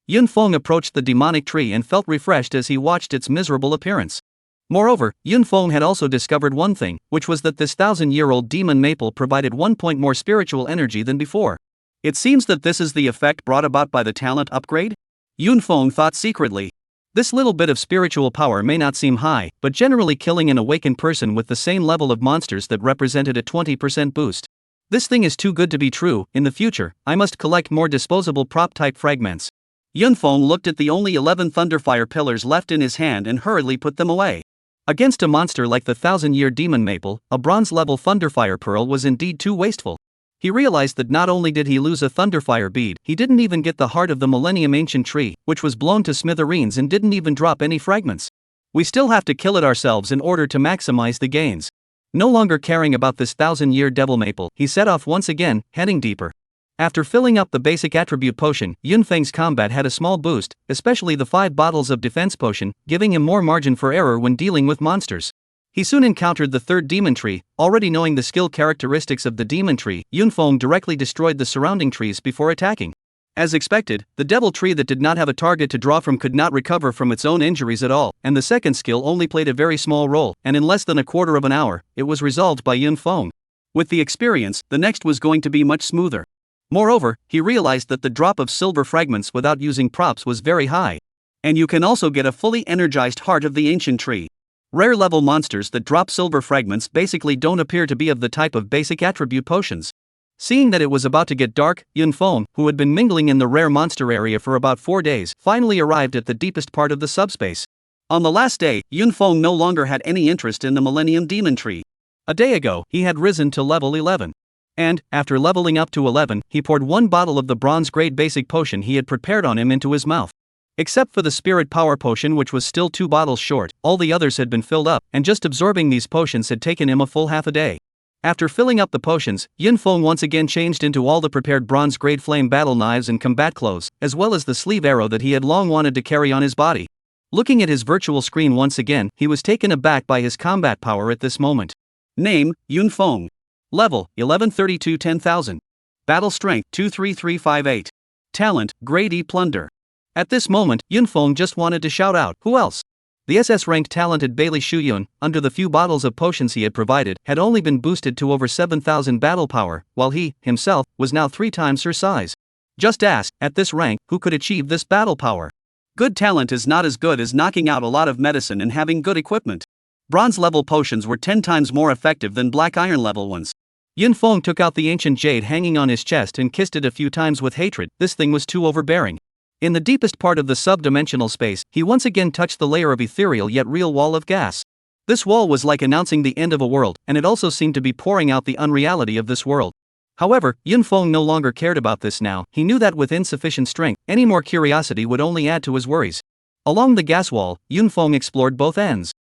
Yunfeng approached the demonic tree and felt refreshed as he watched its miserable appearance. Moreover, Yunfeng had also discovered one thing, which was that this 1,000-year-old demon maple provided 1 point more spiritual energy than before. It seems that this is the effect brought about by the talent upgrade? Yunfeng thought secretly. This little bit of spiritual power may not seem high, but generally killing an awakened person with the same level of monsters that represented a 20% boost. This thing is too good to be true. In the future, I must collect more disposable prop-type fragments. Yunfeng looked at the only 11 thunderfire pillars left in his hand and hurriedly put them away. Against a monster like the 1,000-year demon maple, a bronze-level thunderfire pearl was indeed too wasteful. He realized that not only did he lose a thunderfire bead, he didn't even get the heart of the Millennium Ancient Tree, which was blown to smithereens and didn't even drop any fragments. We still have to kill it ourselves in order to maximize the gains. No longer caring about this 1,000-year devil maple, he set off once again, heading deeper. After filling up the basic attribute potion, Yunfeng's combat had a small boost, especially the 5 bottles of defense potion, giving him more margin for error when dealing with monsters. He soon encountered the third demon tree. Already knowing the skill characteristics of the demon tree, Yunfeng directly destroyed the surrounding trees before attacking. As expected, the devil tree that did not have a target to draw from could not recover from its own injuries at all, and the second skill only played a very small role, and in less than a quarter of an hour, it was resolved by Yunfeng. With the experience, the next was going to be much smoother. Moreover, he realized that the drop of silver fragments without using props was very high. And you can also get a fully energized heart of the ancient tree. Rare level monsters that drop silver fragments basically don't appear to be of the type of basic attribute potions. Seeing that it was about to get dark, Yunfeng, who had been mingling in the rare monster area for about 4 days, finally arrived at the deepest part of the subspace. On the last day, Yunfeng no longer had any interest in the Millennium Demon Tree. A day ago, he had risen to level 11. And, after leveling up to 11, he poured 1 bottle of the bronze-grade basic potion he had prepared on him into his mouth. Except for the spirit power potion, which was still 2 bottles short, all the others had been filled up, and just absorbing these potions had taken him a full half a day. After filling up the potions, Yunfeng once again changed into all the prepared bronze-grade flame battle knives and combat clothes, as well as the sleeve arrow that he had long wanted to carry on his body. Looking at his virtual screen once again, he was taken aback by his combat power at this moment. Name, Yunfeng. Level, 1132 10,000. Battle Strength, 23358. Talent, Grade E Plunder. At this moment, Yunfeng just wanted to shout out, who else? The SS-ranked talented Bailey Shuyun, under the few bottles of potions he had provided, had only been boosted to over 7,000 battle power, while he, himself, was now 3 times her size. Just ask, at this rank, who could achieve this battle power? Good talent is not as good as knocking out a lot of medicine and having good equipment. Bronze-level potions were 10 times more effective than black iron-level ones. Yunfeng took out the ancient jade hanging on his chest and kissed it a few times with hatred. This thing was too overbearing. In the deepest part of the sub-dimensional space, he once again touched the layer of ethereal yet real wall of gas. This wall was like announcing the end of a world, and it also seemed to be pouring out the unreality of this world. However, Yunfeng no longer cared about this now. He knew that with insufficient strength, any more curiosity would only add to his worries. Along the gas wall, Yunfeng explored both ends.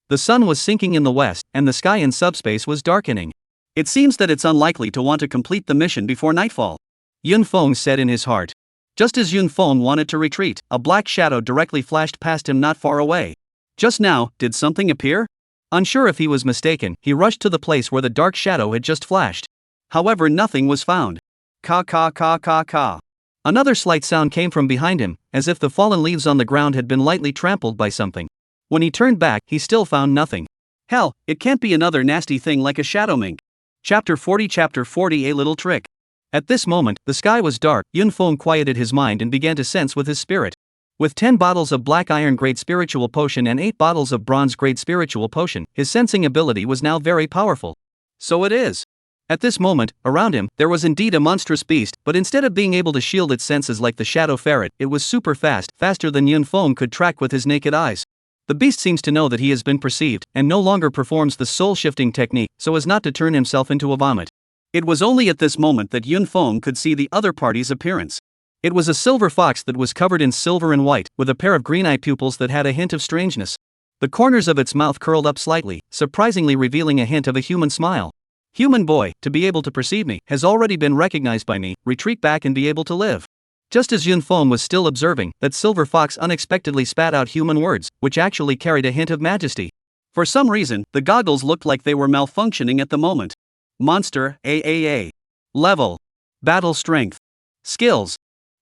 The sun was sinking in the west, and the sky in subspace was darkening. It seems that it's unlikely to want to complete the mission before nightfall, Yunfeng said in his heart. Just as Yunfeng wanted to retreat, a black shadow directly flashed past him not far away. Just now, did something appear? Unsure if he was mistaken, he rushed to the place where the dark shadow had just flashed. However, nothing was found. Ka ka ka ka ka. Another slight sound came from behind him, as if the fallen leaves on the ground had been lightly trampled by something. When he turned back, he still found nothing. Hell, it can't be another nasty thing like a shadow mink. Chapter 40 A Little Trick. At this moment, the sky was dark. Yunfeng quieted his mind and began to sense with his spirit. With 10 bottles of black iron grade spiritual potion and 8 bottles of bronze grade spiritual potion, his sensing ability was now very powerful. So it is. At this moment, around him, there was indeed a monstrous beast, but instead of being able to shield its senses like the shadow ferret, it was super fast, faster than Yunfeng could track with his naked eyes. The beast seems to know that he has been perceived, and no longer performs the soul-shifting technique, so as not to turn himself into a vomit. It was only at this moment that Yunfeng could see the other party's appearance. It was a silver fox that was covered in silver and white, with a pair of green-eye pupils that had a hint of strangeness. The corners of its mouth curled up slightly, surprisingly revealing a hint of a human smile. Human boy, to be able to perceive me, has already been recognized by me, retreat back and be able to live. Just as Yunfeng was still observing, that silver fox unexpectedly spat out human words, which actually carried a hint of majesty. For some reason, the goggles looked like they were malfunctioning at the moment. Monster, AAA. Level. Battle Strength. Skills.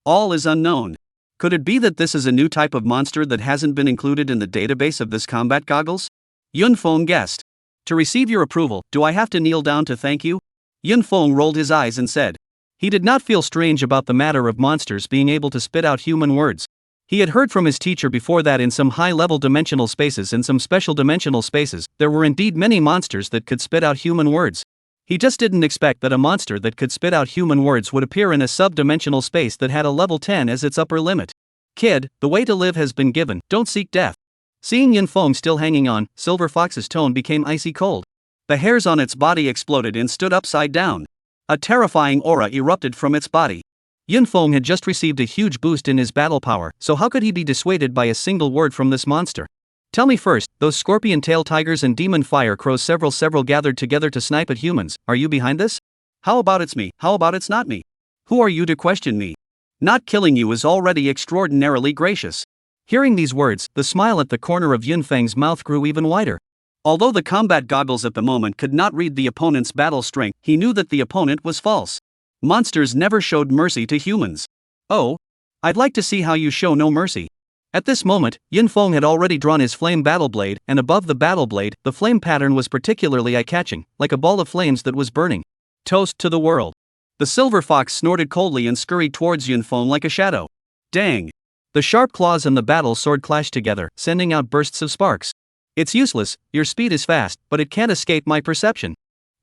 All is unknown. Could it be that this is a new type of monster that hasn't been included in the database of this combat goggles? Yunfeng guessed. To receive your approval, do I have to kneel down to thank you? Yunfeng rolled his eyes and said. He did not feel strange about the matter of monsters being able to spit out human words. He had heard from his teacher before that in some high-level dimensional spaces and some special dimensional spaces, there were indeed many monsters that could spit out human words. He just didn't expect that a monster that could spit out human words would appear in a sub-dimensional space that had a level 10 as its upper limit. Kid, the way to live has been given, don't seek death. Seeing Yunfeng still hanging on, Silver Fox's tone became icy cold. The hairs on its body exploded and stood upside down. A terrifying aura erupted from its body. Yunfeng had just received a huge boost in his battle power, so how could he be dissuaded by a single word from this monster? Tell me first, those scorpion tail tigers and demon fire crows several gathered together to snipe at humans, are you behind this? How about it's me, how about it's not me? Who are you to question me? Not killing you is already extraordinarily gracious. Hearing these words, the smile at the corner of Yunfeng's mouth grew even wider. Although the combat goggles at the moment could not read the opponent's battle strength, he knew that the opponent was false. Monsters never showed mercy to humans. Oh? I'd like to see how you show no mercy. At this moment, Yunfeng had already drawn his flame battle blade, and above the battle blade, the flame pattern was particularly eye-catching, like a ball of flames that was burning. Toast to the world. The silver fox snorted coldly and scurried towards Yunfeng like a shadow. Dang! The sharp claws and the battle sword clashed together, sending out bursts of sparks. It's useless, your speed is fast, but it can't escape my perception.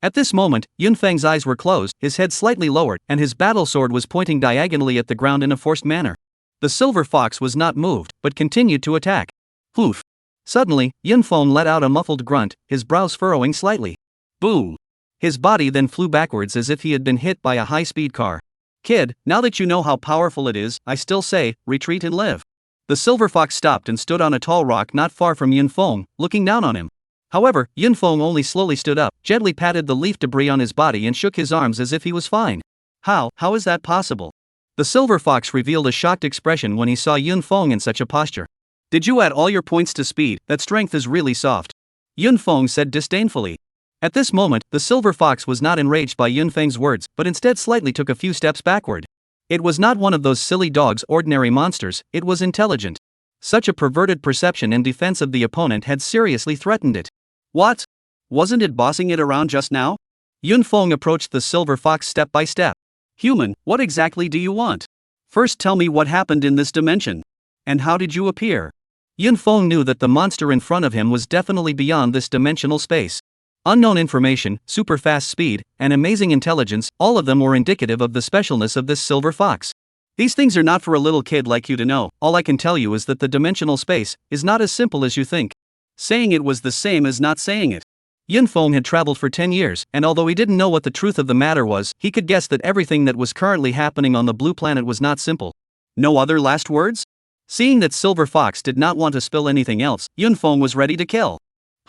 At this moment, Yunfeng's eyes were closed, his head slightly lowered, and his battle sword was pointing diagonally at the ground in a forced manner. The silver fox was not moved, but continued to attack. Poof! Suddenly, Yunfeng let out a muffled grunt, his brows furrowing slightly. Boom! His body then flew backwards as if he had been hit by a high-speed car. Kid, now that you know how powerful it is, I still say, retreat and live. The silver fox stopped and stood on a tall rock not far from Yunfeng, looking down on him. However, Yunfeng only slowly stood up, gently patted the leaf debris on his body and shook his arms as if he was fine. How is that possible? The silver fox revealed a shocked expression when he saw Yunfeng in such a posture. Did you add all your points to speed? That strength is really soft. Yunfeng said disdainfully. At this moment, the silver fox was not enraged by Yunfeng's words, but instead slightly took a few steps backward. It was not one of those silly dogs, ordinary monsters, it was intelligent. Such a perverted perception in defense of the opponent had seriously threatened it. What? Wasn't it bossing it around just now? Yunfeng approached the silver fox step by step. Human, what exactly do you want? First tell me what happened in this dimension. And how did you appear? Yunfeng knew that the monster in front of him was definitely beyond this dimensional space. Unknown information, super fast speed, and amazing intelligence, all of them were indicative of the specialness of this silver fox. These things are not for a little kid like you to know. All I can tell you is that the dimensional space is not as simple as you think. Saying it was the same as not saying it. Yunfeng had traveled for 10 years, and although he didn't know what the truth of the matter was, he could guess that everything that was currently happening on the blue planet was not simple. No other last words? Seeing that Silver Fox did not want to spill anything else, Yunfeng was ready to kill.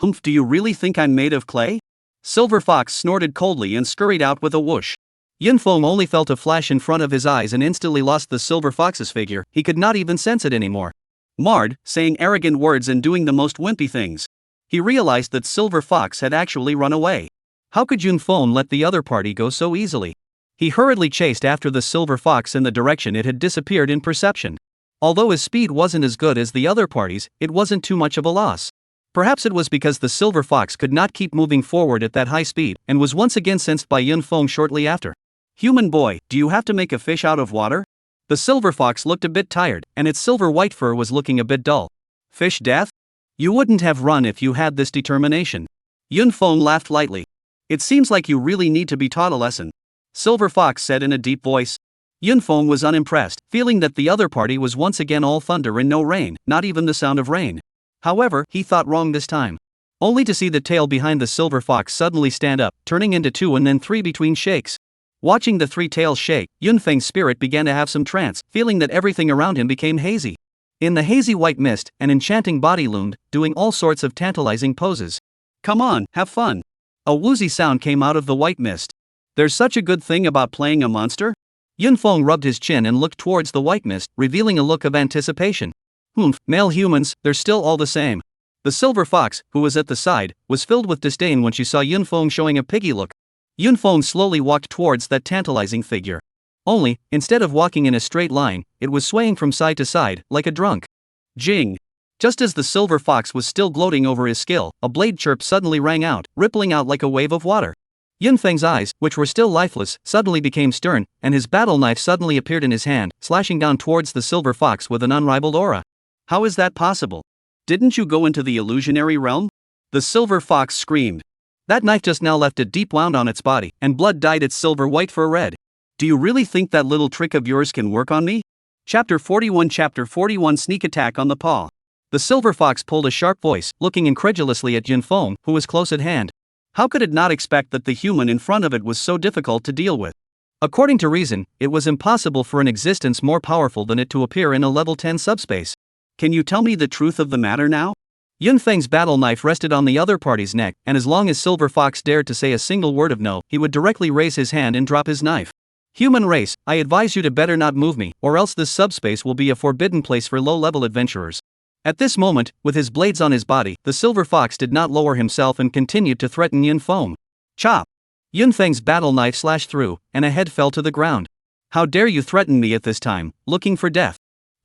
Humph, do you really think I'm made of clay? Silver Fox snorted coldly and scurried out with a whoosh. Yunfeng only felt a flash in front of his eyes and instantly lost the Silver Fox's figure. He could not even sense it anymore. Marred, saying arrogant words and doing the most wimpy things. He realized that Silver Fox had actually run away. How could Yunfeng let the other party go so easily? He hurriedly chased after the Silver Fox in the direction it had disappeared in perception. Although his speed wasn't as good as the other party's, it wasn't too much of a loss. Perhaps it was because the Silver Fox could not keep moving forward at that high speed, and was once again sensed by Yunfeng shortly after. Human boy, do you have to make a fish out of water? The Silver Fox looked a bit tired, and its silver-white fur was looking a bit dull. Fish death? You wouldn't have run if you had this determination. Yunfeng laughed lightly. It seems like you really need to be taught a lesson. Silver Fox said in a deep voice. Yunfeng was unimpressed, feeling that the other party was once again all thunder and no rain, not even the sound of rain. However, he thought wrong this time. Only to see the tail behind the Silver Fox suddenly stand up, turning into 2 and then 3 between shakes. Watching the 3 tails shake, Yunfeng's spirit began to have some trance, feeling that everything around him became hazy. In the hazy white mist, an enchanting body loomed, doing all sorts of tantalizing poses. Come on, have fun. A woozy sound came out of the white mist. There's such a good thing about playing a monster? Yunfeng rubbed his chin and looked towards the white mist, revealing a look of anticipation. Male humans, they're still all the same. The Silver Fox, who was at the side, was filled with disdain when she saw Yunfeng showing a piggy look. Yunfeng slowly walked towards that tantalizing figure. Only, instead of walking in a straight line, it was swaying from side to side, like a drunk. Jing! Just as the Silver Fox was still gloating over his skill, a blade chirp suddenly rang out, rippling out like a wave of water. Yunfeng's eyes, which were still lifeless, suddenly became stern, and his battle knife suddenly appeared in his hand, slashing down towards the Silver Fox with an unrivaled aura. How is that possible? Didn't you go into the illusionary realm? The Silver Fox screamed. That knife just now left a deep wound on its body, and blood dyed its silver white fur red. Do you really think that little trick of yours can work on me? Chapter 41 Sneak Attack on the Paw. The Silver Fox pulled a sharp voice, looking incredulously at Yunfeng, who was close at hand. How could it not expect that the human in front of it was so difficult to deal with? According to reason, it was impossible for an existence more powerful than it to appear in a level 10 subspace. Can you tell me the truth of the matter now? Yunfeng's battle knife rested on the other party's neck, and as long as Silver Fox dared to say a single word of no, he would directly raise his hand and drop his knife. Human race, I advise you to better not move me, or else this subspace will be a forbidden place for low-level adventurers. At this moment, with his blades on his body, the Silver Fox did not lower himself and continued to threaten Yunfeng. Chop! Yunfeng's battle knife slashed through, and a head fell to the ground. How dare you threaten me at this time, looking for death?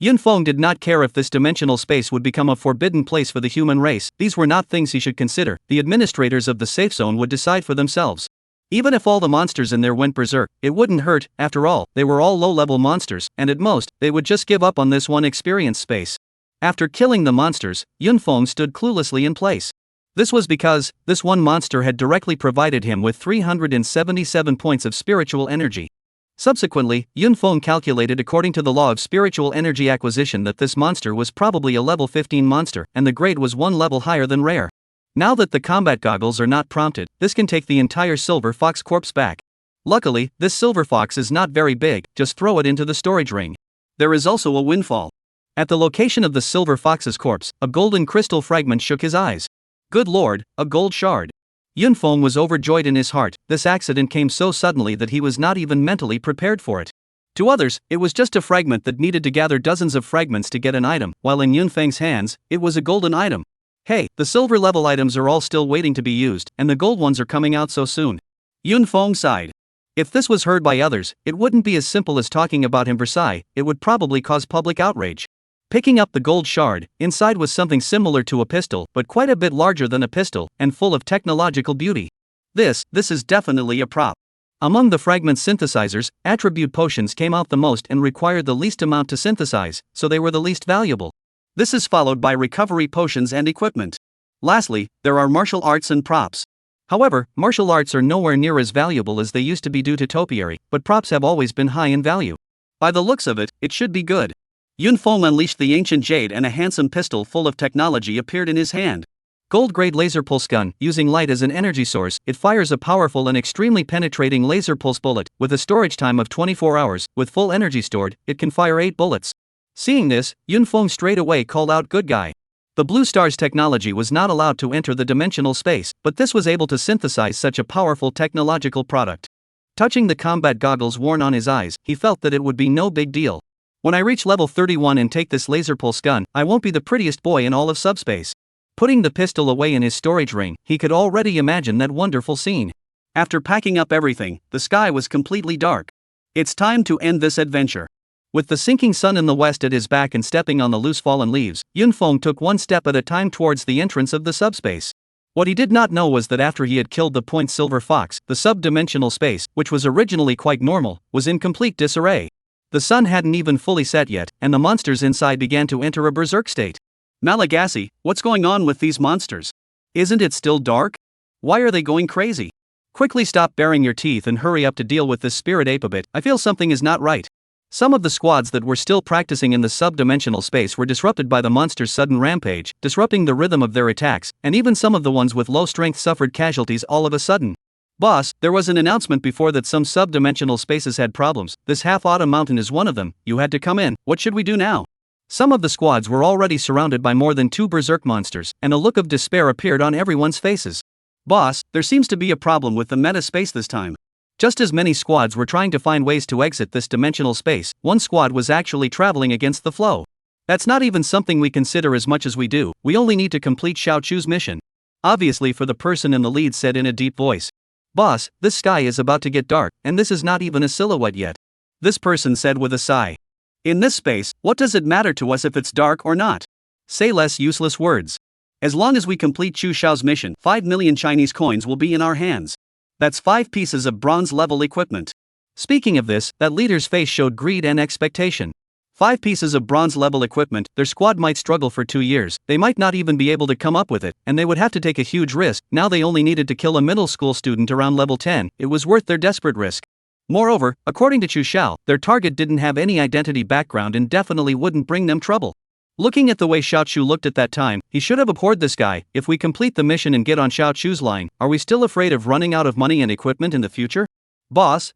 Yunfeng did not care if this dimensional space would become a forbidden place for the human race. These were not things he should consider. The administrators of the safe zone would decide for themselves. Even if all the monsters in there went berserk, it wouldn't hurt. After all, they were all low-level monsters, and at most, they would just give up on this one experience space. After killing the monsters, Yunfeng stood cluelessly in place. This was because this one monster had directly provided him with 377 points of spiritual energy. Subsequently, Yunfeng calculated according to the law of spiritual energy acquisition that this monster was probably a level 15 monster, and the grade was 1 level higher than rare. Now that the combat goggles are not prompted, this can take the entire Silver Fox corpse back. Luckily, this Silver Fox is not very big, just throw it into the storage ring. There is also a windfall. At the location of the Silver Fox's corpse, a golden crystal fragment shook his eyes. Good lord, a gold shard. Yunfeng was overjoyed in his heart. This accident came so suddenly that he was not even mentally prepared for it. To others, it was just a fragment that needed to gather dozens of fragments to get an item, while in Yunfeng's hands, it was a golden item. Hey, the silver level items are all still waiting to be used, and the gold ones are coming out so soon. Yun Feng sighed. If this was heard by others, it wouldn't be as simple as talking about him Versailles, it would probably cause public outrage. Picking up the gold shard, inside was something similar to a pistol, but quite a bit larger than a pistol, and full of technological beauty. This is definitely a prop. Among the fragment synthesizers, attribute potions came out the most and required the least amount to synthesize, so they were the least valuable. This is followed by recovery potions and equipment. Lastly, there are martial arts and props. However, martial arts are nowhere near as valuable as they used to be due to topiary, but props have always been high in value. By the looks of it, it should be good. Yun Feng unleashed the ancient jade and a handsome pistol full of technology appeared in his hand. Gold-grade laser pulse gun, using light as an energy source, it fires a powerful and extremely penetrating laser pulse bullet, with a storage time of 24 hours, with full energy stored, it can fire 8 bullets. Seeing this, Yun Feng straight away called out good guy. The Blue Star's technology was not allowed to enter the dimensional space, but this was able to synthesize such a powerful technological product. Touching the combat goggles worn on his eyes, he felt that it would be no big deal. When I reach level 31 and take this laser pulse gun, I won't be the prettiest boy in all of subspace. Putting the pistol away in his storage ring, he could already imagine that wonderful scene. After packing up everything, the sky was completely dark. It's time to end this adventure. With the sinking sun in the west at his back and stepping on the loose fallen leaves, Yun Feng took one step at a time towards the entrance of the subspace. What he did not know was that after he had killed the point silver fox, the sub-dimensional space, which was originally quite normal, was in complete disarray. The sun hadn't even fully set yet, and the monsters inside began to enter a berserk state. Malagasy, what's going on with these monsters? Isn't it still dark? Why are they going crazy? Quickly stop baring your teeth and hurry up to deal with this spirit ape a bit, I feel something is not right. Some of the squads that were still practicing in the sub-dimensional space were disrupted by the monster's sudden rampage, disrupting the rhythm of their attacks, and even some of the ones with low strength suffered casualties all of a sudden. Boss, there was an announcement before that some sub-dimensional spaces had problems, this half-autumn mountain is one of them, you had to come in, what should we do now? Some of the squads were already surrounded by more than 2 berserk monsters, and a look of despair appeared on everyone's faces. Boss, there seems to be a problem with the meta space this time. Just as many squads were trying to find ways to exit this dimensional space, one squad was actually traveling against the flow. That's not even something we consider as much as we do, we only need to complete Xiao Chu's mission. Obviously for the person in the lead said in a deep voice. Boss, this sky is about to get dark, and this is not even a silhouette yet. This person said with a sigh. In this space, what does it matter to us if it's dark or not? Say less useless words. As long as we complete Chu Xiao's mission, 5 million Chinese coins will be in our hands. That's 5 pieces of bronze-level equipment. Speaking of this, that leader's face showed greed and expectation. 5 pieces of bronze-level equipment, their squad might struggle for 2 years, they might not even be able to come up with it, and they would have to take a huge risk. Now they only needed to kill a middle school student around level 10, it was worth their desperate risk. Moreover, according to Chu Xiao, their target didn't have any identity background and definitely wouldn't bring them trouble. Looking at the way Xiao Chu looked at that time, he should have abhorred this guy. If we complete the mission and get on Xiao Chu's line, are we still afraid of running out of money and equipment in the future? Boss.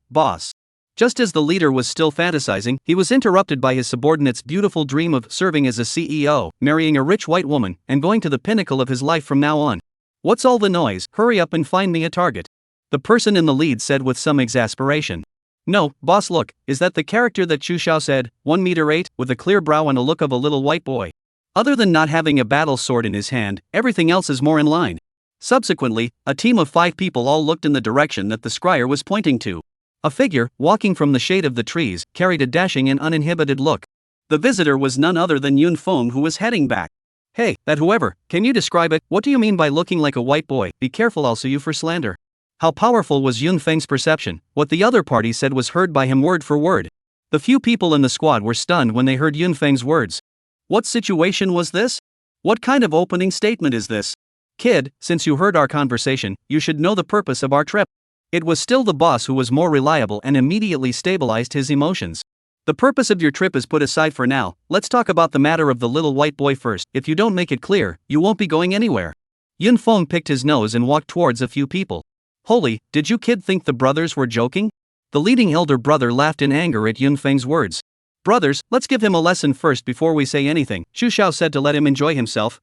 Just as the leader was still fantasizing, he was interrupted by his subordinate's beautiful dream of serving as a CEO, marrying a rich white woman, and going to the pinnacle of his life from now on. What's all the noise? Hurry up and find me a target. The person in the lead said with some exasperation. No, boss, look, is that the character that Chu Xiao said, 1m8, with a clear brow and a look of a little white boy? Other than not having a battle sword in his hand, everything else is more in line. Subsequently, a team of 5 people all looked in the direction that the scryer was pointing to. A figure, walking from the shade of the trees, carried a dashing and uninhibited look. The visitor was none other than Yun Feng, who was heading back. Hey, that whoever, can you describe it? What do you mean by looking like a white boy? Be careful, I'll sue you for slander. How powerful was Yun Feng's perception? What the other party said was heard by him word for word. The few people in the squad were stunned when they heard Yun Feng's words. What situation was this? What kind of opening statement is this? Kid, since you heard our conversation, you should know the purpose of our trip. It was still the boss who was more reliable and immediately stabilized his emotions. The purpose of your trip is put aside for now, let's talk about the matter of the little white boy first. If you don't make it clear, you won't be going anywhere. Yun Feng picked his nose and walked towards a few people. Holy, did you kid think the brothers were joking? The leading elder brother laughed in anger at Yun Feng's words. Brothers, let's give him a lesson first before we say anything, Chu Xiao said to let him enjoy himself.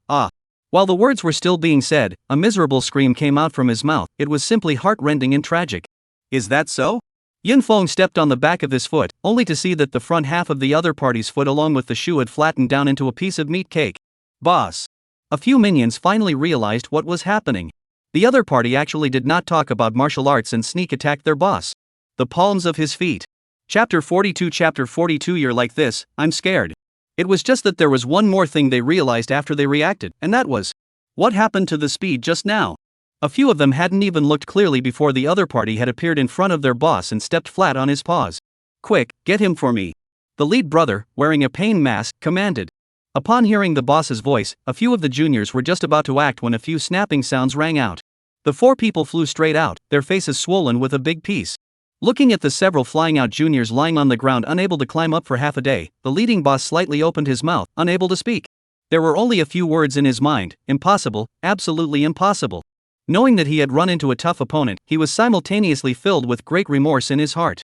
While the words were still being said, a miserable scream came out from his mouth. It was simply heart-rending and tragic. Is that so? Yun Feng stepped on the back of his foot, only to see that the front half of the other party's foot along with the shoe had flattened down into a piece of meat cake. Boss. A few minions finally realized what was happening. The other party actually did not talk about martial arts and sneak attacked their boss. The palms of his feet. Chapter 42. You're like this, I'm scared. It was just that there was one more thing they realized after they reacted, and that was, what happened to the speed just now? A few of them hadn't even looked clearly before the other party had appeared in front of their boss and stepped flat on his paws. Quick, get him for me. The lead brother, wearing a pain mask, commanded. Upon hearing the boss's voice, a few of the juniors were just about to act when a few snapping sounds rang out. The 4 people flew straight out, their faces swollen with a big piece. Looking at the several flying out juniors lying on the ground unable to climb up for half a day, the leading boss slightly opened his mouth, unable to speak. There were only a few words in his mind: impossible, absolutely impossible. Knowing that he had run into a tough opponent, he was simultaneously filled with great remorse in his heart.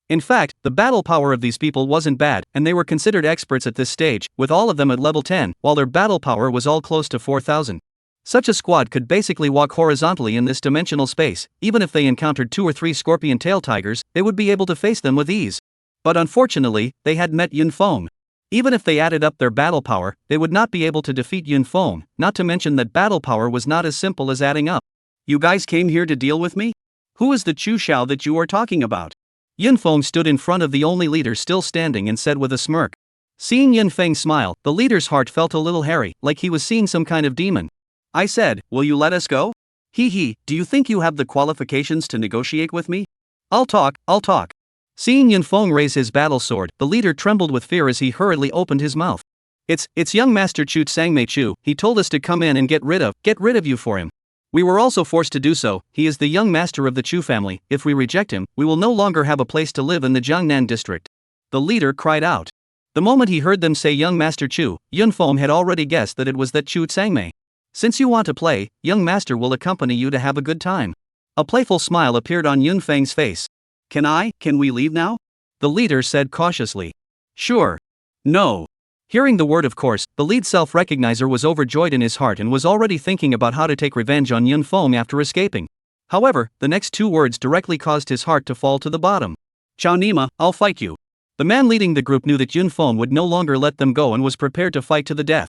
In fact, the battle power of these people wasn't bad, and they were considered experts at this stage, with all of them at level 10, while their battle power was all close to 4,000. Such a squad could basically walk horizontally in this dimensional space. Even if they encountered 2 or 3 scorpion tail tigers, they would be able to face them with ease. But unfortunately, they had met Yunfeng. Even if they added up their battle power, they would not be able to defeat Yunfeng, not to mention that battle power was not as simple as adding up. You guys came here to deal with me? Who is the Chu Xiao that you are talking about? Yunfeng stood in front of the only leader still standing and said with a smirk. Seeing Yunfeng smile, the leader's heart felt a little hairy, like he was seeing some kind of demon. I said, will you let us go? Hee, do you think you have the qualifications to negotiate with me? I'll talk. Seeing Yunfeng raise his battle sword, the leader trembled with fear as he hurriedly opened his mouth. It's young Master Chu Tsangmei Chu. He told us to come in and get rid of you for him. We were also forced to do so. He is the young master of the Chu family. If we reject him, we will no longer have a place to live in the Jiangnan district. The leader cried out. The moment he heard them say young Master Chu, Yunfeng had already guessed that it was that Chu Tsangmei. Since you want to play, young master will accompany you to have a good time. A playful smile appeared on Yunfeng's face. Can we leave now? The leader said cautiously. Sure. No. Hearing the word of course, the lead self-recognizer was overjoyed in his heart and was already thinking about how to take revenge on Yunfeng after escaping. However, the next 2 words directly caused his heart to fall to the bottom. Chao Nima, I'll fight you. The man leading the group knew that Yunfeng would no longer let them go and was prepared to fight to the death.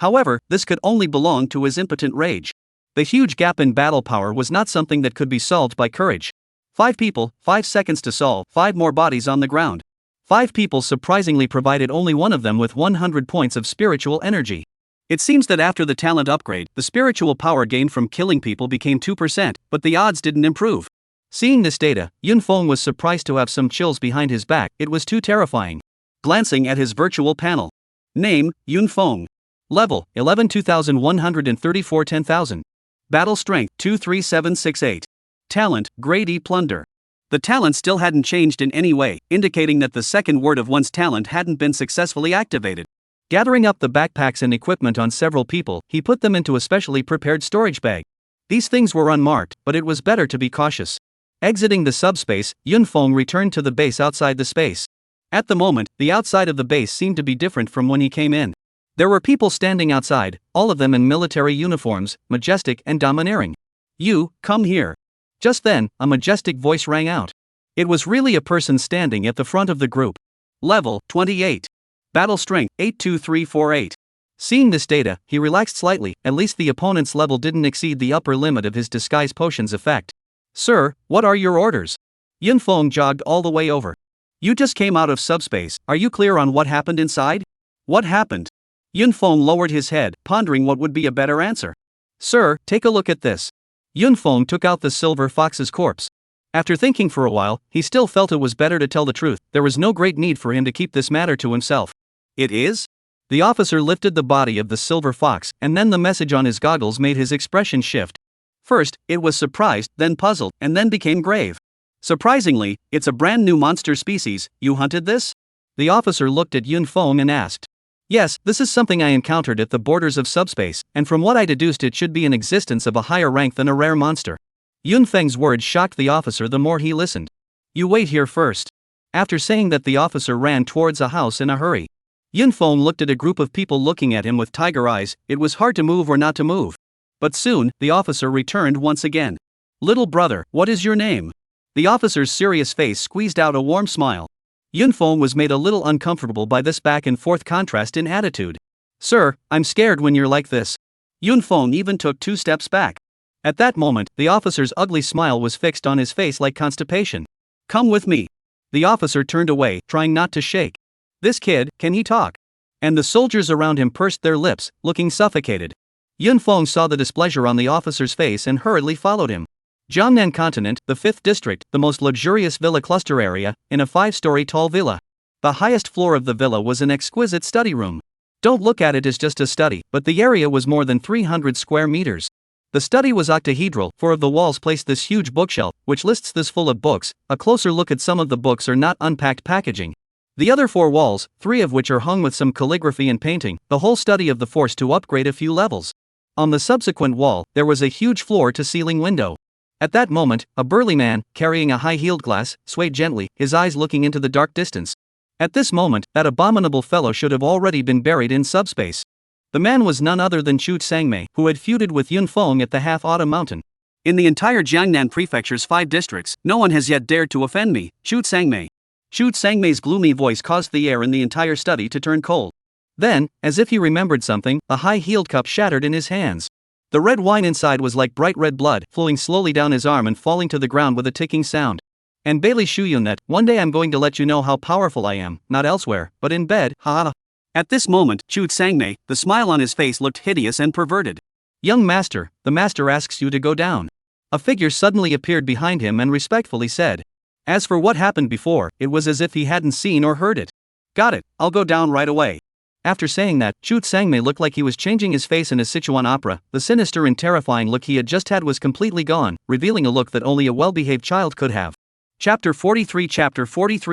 However, this could only belong to his impotent rage. The huge gap in battle power was not something that could be solved by courage. 5 people, 5 seconds to solve, 5 more bodies on the ground. 5 people surprisingly provided only one of them with 100 points of spiritual energy. It seems that after the talent upgrade, the spiritual power gained from killing people became 2%, but the odds didn't improve. Seeing this data, Yunfeng was surprised to have some chills behind his back. It was too terrifying. Glancing at his virtual panel. Name, Yunfeng. Level, 11 2134 10,000. Battle Strength, 23768. Talent, Grade E Plunder. The talent still hadn't changed in any way, indicating that the second word of one's talent hadn't been successfully activated. Gathering up the backpacks and equipment on several people, he put them into a specially prepared storage bag. These things were unmarked, but it was better to be cautious. Exiting the subspace, Yunfeng returned to the base outside the space. At the moment, the outside of the base seemed to be different from when he came in. There were people standing outside, all of them in military uniforms, majestic and domineering. You, come here. Just then, a majestic voice rang out. It was really a person standing at the front of the group. Level, 28. Battle Strength, 82348. Seeing this data, he relaxed slightly. At least the opponent's level didn't exceed the upper limit of his disguise potion's effect. Sir, what are your orders? Yunfeng jogged all the way over. You just came out of subspace. Are you clear on what happened inside? What happened? Yunfeng lowered his head, pondering what would be a better answer. Sir, take a look at this. Yunfeng took out the silver fox's corpse. After thinking for a while, he still felt it was better to tell the truth. There was no great need for him to keep this matter to himself. It is? The officer lifted the body of the silver fox, and then the message on his goggles made his expression shift. First, it was surprised, then puzzled, and then became grave. Surprisingly, it's a brand new monster species. You hunted this? The officer looked at Yunfeng and asked. Yes, this is something I encountered at the borders of subspace, and from what I deduced it should be in existence of a higher rank than a rare monster. Yunfeng's words shocked the officer the more he listened. You wait here first. After saying that, the officer ran towards a house in a hurry. Yunfeng looked at a group of people looking at him with tiger eyes. It was hard to move or not to move. But soon, the officer returned once again. Little brother, what is your name? The officer's serious face squeezed out a warm smile. Yunfeng was made a little uncomfortable by this back and forth contrast in attitude. Sir, I'm scared when you're like this. Yun Feng even took 2 steps back. At that moment, the officer's ugly smile was fixed on his face like constipation. Come with me. The officer turned away, trying not to shake. This kid, can he talk? And the soldiers around him pursed their lips, looking suffocated. Yun Feng saw the displeasure on the officer's face and hurriedly followed him. Jiangnan Continent, the 5th district, the most luxurious villa cluster area, in a 5-story tall villa. The highest floor of the villa was an exquisite study room. Don't look at it as just a study, but the area was more than 300 square meters. The study was octahedral, 4 of the walls placed this huge bookshelf, which lists this full of books. A closer look at some of the books are not unpacked packaging. The other 4 walls, 3 of which are hung with some calligraphy and painting, the whole study of the force to upgrade a few levels. On the subsequent wall, there was a huge floor-to-ceiling window. At that moment, a burly man, carrying a high-heeled glass, swayed gently, his eyes looking into the dark distance. At this moment, that abominable fellow should have already been buried in subspace. The man was none other than Chu Sangmei, who had feuded with Yun Feng at the Half-Autumn Mountain. In the entire Jiangnan Prefecture's 5 districts, no one has yet dared to offend me, Chu Sangmei. Chu Sangmei's gloomy voice caused the air in the entire study to turn cold. Then, as if he remembered something, a high-heeled cup shattered in his hands. The red wine inside was like bright red blood, flowing slowly down his arm and falling to the ground with a ticking sound. And Bailey Shuyun that, one day I'm going to let you know how powerful I am, not elsewhere, but in bed, ha. At this moment, Chu Sangmei, the smile on his face looked hideous and perverted. Young master, the master asks you to go down. A figure suddenly appeared behind him and respectfully said. As for what happened before, it was as if he hadn't seen or heard it. Got it, I'll go down right away. After saying that, Chu Sangmei looked like he was changing his face in a Sichuan opera. The sinister and terrifying look he had just had was completely gone, revealing a look that only a well-behaved child could have. Chapter 43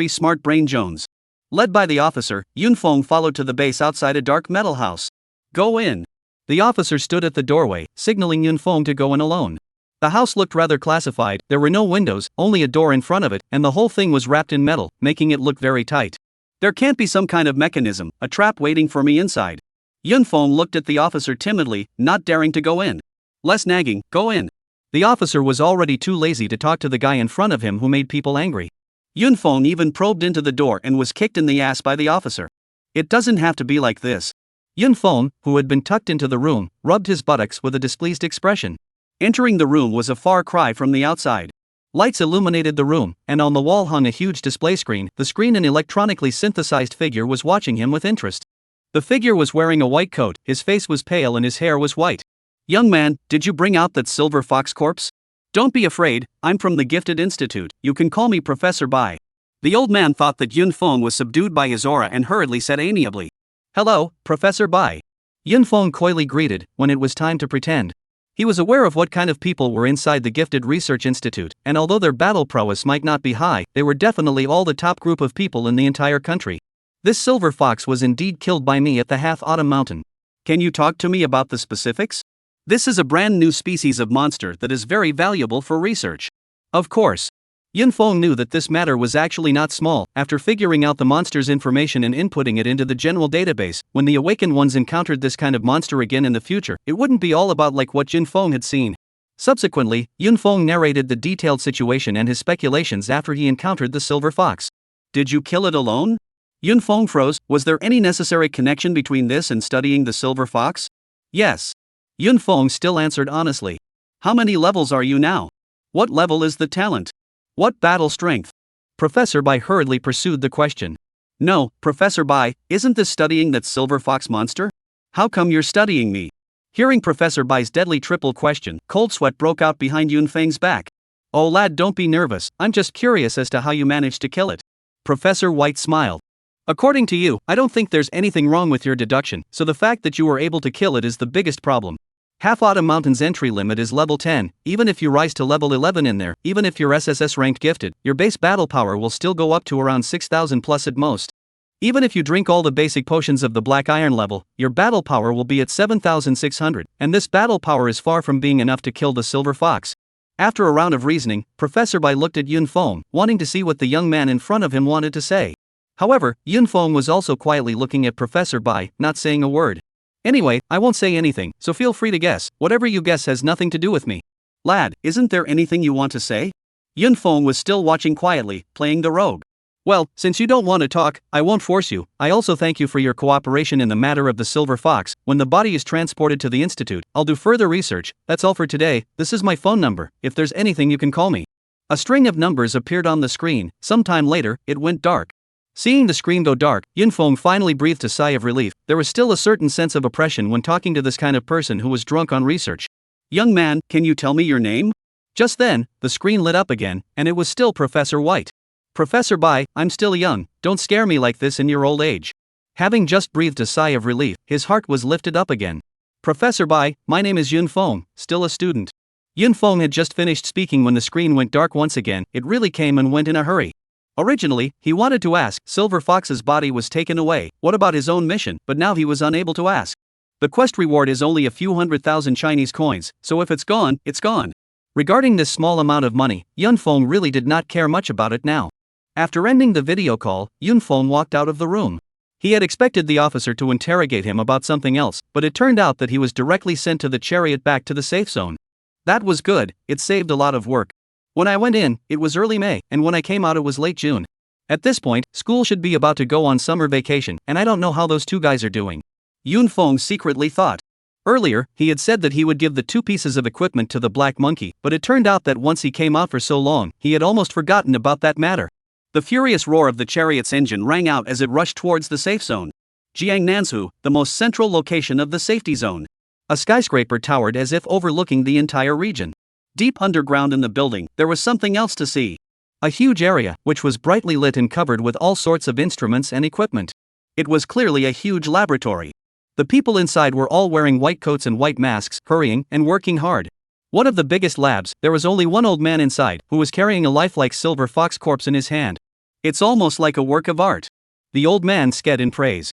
Smart Brain Jones. Led by the officer, Yun Feng followed to the base outside a dark metal house. Go in. The officer stood at the doorway, signaling Yun Feng to go in alone. The house looked rather classified, there were no windows, only a door in front of it, and the whole thing was wrapped in metal, making it look very tight. There can't be some kind of mechanism, a trap waiting for me inside. Yun Feng looked at the officer timidly, not daring to go in. Less nagging, go in. The officer was already too lazy to talk to the guy in front of him who made people angry. Yun Feng even probed into the door and was kicked in the ass by the officer. It doesn't have to be like this. Yun Feng, who had been tucked into the room, rubbed his buttocks with a displeased expression. Entering the room was a far cry from the outside. Lights illuminated the room, and on the wall hung a huge display screen. The screen, an electronically synthesized figure, was watching him with interest. The figure was wearing a white coat, his face was pale and his hair was white. Young man, did you bring out that silver fox corpse? Don't be afraid, I'm from the Gifted Institute, you can call me Professor Bai. The old man thought that Yun Feng was subdued by his aura and hurriedly said amiably. Hello, Professor Bai. Yun Feng coyly greeted, when it was time to pretend. He was aware of what kind of people were inside the Gifted Research Institute, and although their battle prowess might not be high, they were definitely all the top group of people in the entire country. This silver fox was indeed killed by me at the Half-Autumn Mountain. Can you talk to me about the specifics? This is a brand new species of monster that is very valuable for research. Of course. Yun Feng knew that this matter was actually not small. After figuring out the monster's information and inputting it into the general database, when the awakened ones encountered this kind of monster again in the future, it wouldn't be all about like what Yun Feng had seen. Subsequently, Yun Feng narrated the detailed situation and his speculations after he encountered the silver fox. Did you kill it alone? Yun Feng froze. Was there any necessary connection between this and studying the silver fox? Yes. Yun Feng still answered honestly. How many levels are you now? What level is the talent? What battle strength? Professor Bai hurriedly pursued the question. No, Professor Bai, isn't this studying that silver fox monster? How come you're studying me? Hearing Professor Bai's deadly triple question, cold sweat broke out behind Yun Feng's back. Oh lad, don't be nervous, I'm just curious as to how you managed to kill it. Professor White smiled. According to you, I don't think there's anything wrong with your deduction, so the fact that you were able to kill it is the biggest problem. Half-Autumn Mountain's entry limit is level 10, even if you rise to level 11 in there, even if you're SSS ranked gifted, your base battle power will still go up to around 6,000 plus at most. Even if you drink all the basic potions of the Black Iron level, your battle power will be at 7,600, and this battle power is far from being enough to kill the silver fox. After a round of reasoning, Professor Bai looked at Yun Feng, wanting to see what the young man in front of him wanted to say. However, Yun Feng was also quietly looking at Professor Bai, not saying a word. Anyway, I won't say anything, so feel free to guess. Whatever you guess has nothing to do with me. Lad, isn't there anything you want to say? Yun Feng was still watching quietly, playing the rogue. Well, since you don't want to talk, I won't force you. I also thank you for your cooperation in the matter of the silver fox. When the body is transported to the institute, I'll do further research. That's all for today. This is my phone number. If there's anything, you can call me. A string of numbers appeared on the screen. Sometime later, it went dark. Seeing the screen go dark, Yunfeng finally breathed a sigh of relief. There was still a certain sense of oppression when talking to this kind of person who was drunk on research. Young man, can you tell me your name? Just then, the screen lit up again, and it was still Professor White. Professor Bai, I'm still young, don't scare me like this in your old age. Having just breathed a sigh of relief, his heart was lifted up again. Professor Bai, my name is Yunfeng, still a student. Yunfeng had just finished speaking when the screen went dark once again. It really came and went in a hurry. Originally, he wanted to ask, Silver Fox's body was taken away, what about his own mission, but now he was unable to ask. The quest reward is only a few 100,000 Chinese coins, so if it's gone, it's gone. Regarding this small amount of money, Yunfeng really did not care much about it now. After ending the video call, Yunfeng walked out of the room. He had expected the officer to interrogate him about something else, but it turned out that he was directly sent to the chariot back to the safe zone. That was good, it saved a lot of work. When I went in, it was early May, and when I came out it was late June. At this point, school should be about to go on summer vacation, and I don't know how those two guys are doing. Yunfeng secretly thought. Earlier, he had said that he would give the 2 pieces of equipment to the black monkey, but it turned out that once he came out for so long, he had almost forgotten about that matter. The furious roar of the chariot's engine rang out as it rushed towards the safe zone. Jiangnanzhu, the most central location of the safety zone. A skyscraper towered as if overlooking the entire region. Deep underground in the building, there was something else to see. A huge area, which was brightly lit and covered with all sorts of instruments and equipment. It was clearly a huge laboratory. The people inside were all wearing white coats and white masks, hurrying and working hard. One of the biggest labs, there was only one old man inside, who was carrying a lifelike silver fox corpse in his hand. It's almost like a work of art. The old man said in praise.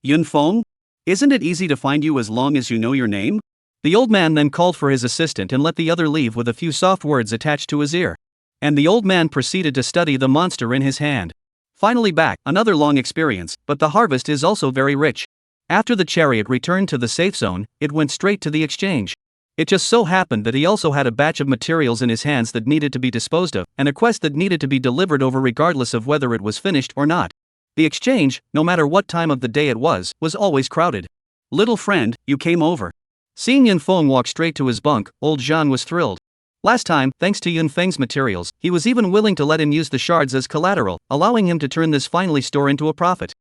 Yunfeng? Isn't it easy to find you as long as you know your name? The old man then called for his assistant and let the other leave with a few soft words attached to his ear. And the old man proceeded to study the monster in his hand. Finally back, another long experience, but the harvest is also very rich. After the chariot returned to the safe zone, it went straight to the exchange. It just so happened that he also had a batch of materials in his hands that needed to be disposed of, and a quest that needed to be delivered over regardless of whether it was finished or not. The exchange, no matter what time of the day it was always crowded. Little friend, you came over. Seeing Yunfeng walk straight to his bunk, old Jean was thrilled. Last time, thanks to Yunfeng's materials, he was even willing to let him use the shards as collateral, allowing him to turn this finely store into a profit.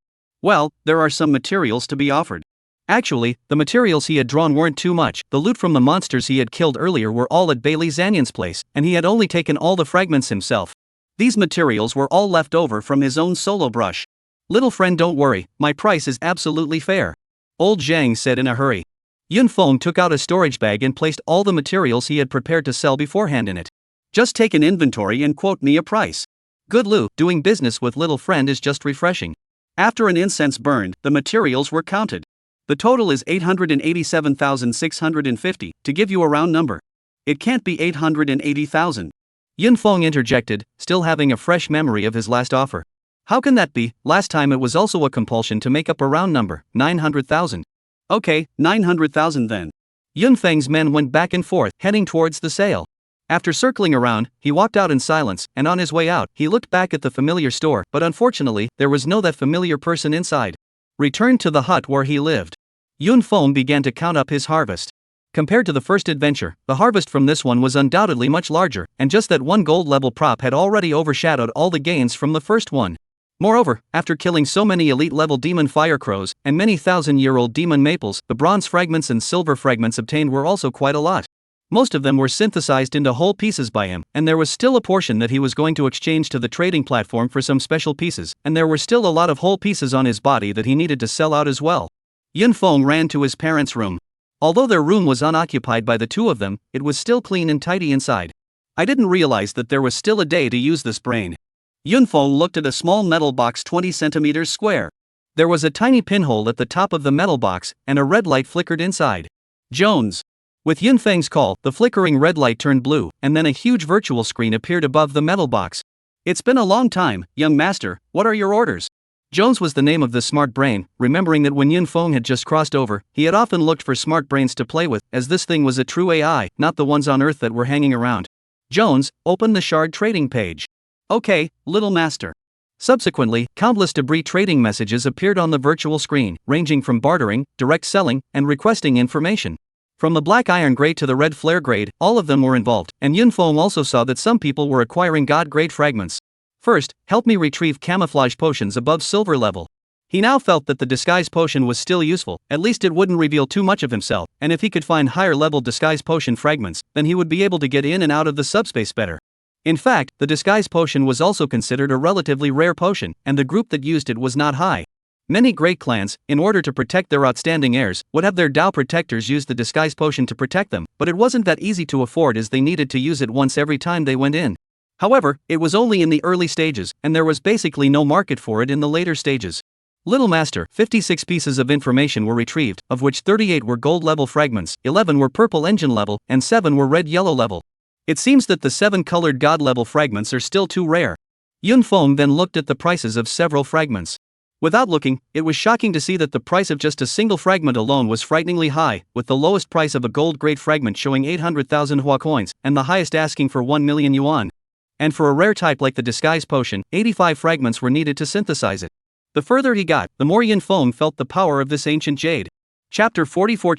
Well, there are some materials to be offered. Actually, the materials he had drawn weren't too much. The loot from the monsters he had killed earlier were all at Bailey Zanyon's place, and he had only taken all the fragments himself. These materials were all left over from his own solo brush. Little friend, don't worry, my price is absolutely fair. Old Zhang said in a hurry. Yunfeng took out a storage bag and placed all the materials he had prepared to sell beforehand in it. Just take an inventory and quote me a price. Good Lu, doing business with little friend is just refreshing. After an incense burned, the materials were counted. The total is 887,650, to give you a round number. It can't be 880,000. Yunfeng interjected, still having a fresh memory of his last offer. How can that be? Last time it was also a compulsion to make up a round number, 900,000. Okay, 900,000 then. Yunfeng's men went back and forth, heading towards the sale. After circling around, he walked out in silence, and on his way out, he looked back at the familiar store, but unfortunately, there was no that familiar person inside. Returned to the hut where he lived. Yunfeng began to count up his harvest. Compared to the first adventure, the harvest from this one was undoubtedly much larger, and just that one gold level prop had already overshadowed all the gains from the first one. Moreover, after killing so many elite level demon fire crows, and many thousand-year-old demon maples, the bronze fragments and silver fragments obtained were also quite a lot. Most of them were synthesized into whole pieces by him, and there was still a portion that he was going to exchange to the trading platform for some special pieces, and there were still a lot of whole pieces on his body that he needed to sell out as well. Yunfeng ran to his parents' room. Although their room was unoccupied by the two of them, it was still clean and tidy inside. I didn't realize that there was still a day to use this brain. Yunfeng looked at a small metal box 20 centimeters square. There was a tiny pinhole at the top of the metal box, and a red light flickered inside. Jones. With Yunfeng's call, the flickering red light turned blue, and then a huge virtual screen appeared above the metal box. It's been a long time, young master, what are your orders? Jones was the name of the smart brain, remembering that when Yunfeng had just crossed over, he had often looked for smart brains to play with, as this thing was a true AI, not the ones on Earth that were hanging around. Jones, open the shard trading page. Okay, little master. Subsequently, countless debris trading messages appeared on the virtual screen, ranging from bartering, direct selling, and requesting information. From the black iron grade to the red flare grade, all of them were involved, and Yunfeng also saw that some people were acquiring god-grade fragments. First, help me retrieve camouflage potions above silver level. He now felt that the disguise potion was still useful, at least it wouldn't reveal too much of himself, and if he could find higher level disguise potion fragments, then he would be able to get in and out of the subspace better. In fact, the disguise potion was also considered a relatively rare potion, and the group that used it was not high. Many great clans, in order to protect their outstanding heirs, would have their Dao protectors use the disguise potion to protect them, but it wasn't that easy to afford as they needed to use it once every time they went in. However, it was only in the early stages, and there was basically no market for it in the later stages. Little Master, 56 pieces of information were retrieved, of which 38 were gold level fragments, 11 were purple engine level, and 7 were red yellow level. It seems that the 7 colored god level fragments are still too rare. Yunfeng then looked at the prices of several fragments. Without looking, it was shocking to see that the price of just a single fragment alone was frighteningly high, with the lowest price of a gold-grade fragment showing 800,000 Hua coins, and the highest asking for 1 million yuan. And for a rare type like the disguise potion, 85 fragments were needed to synthesize it. The further he got, the more Yunfeng felt the power of this ancient jade. Chapter 44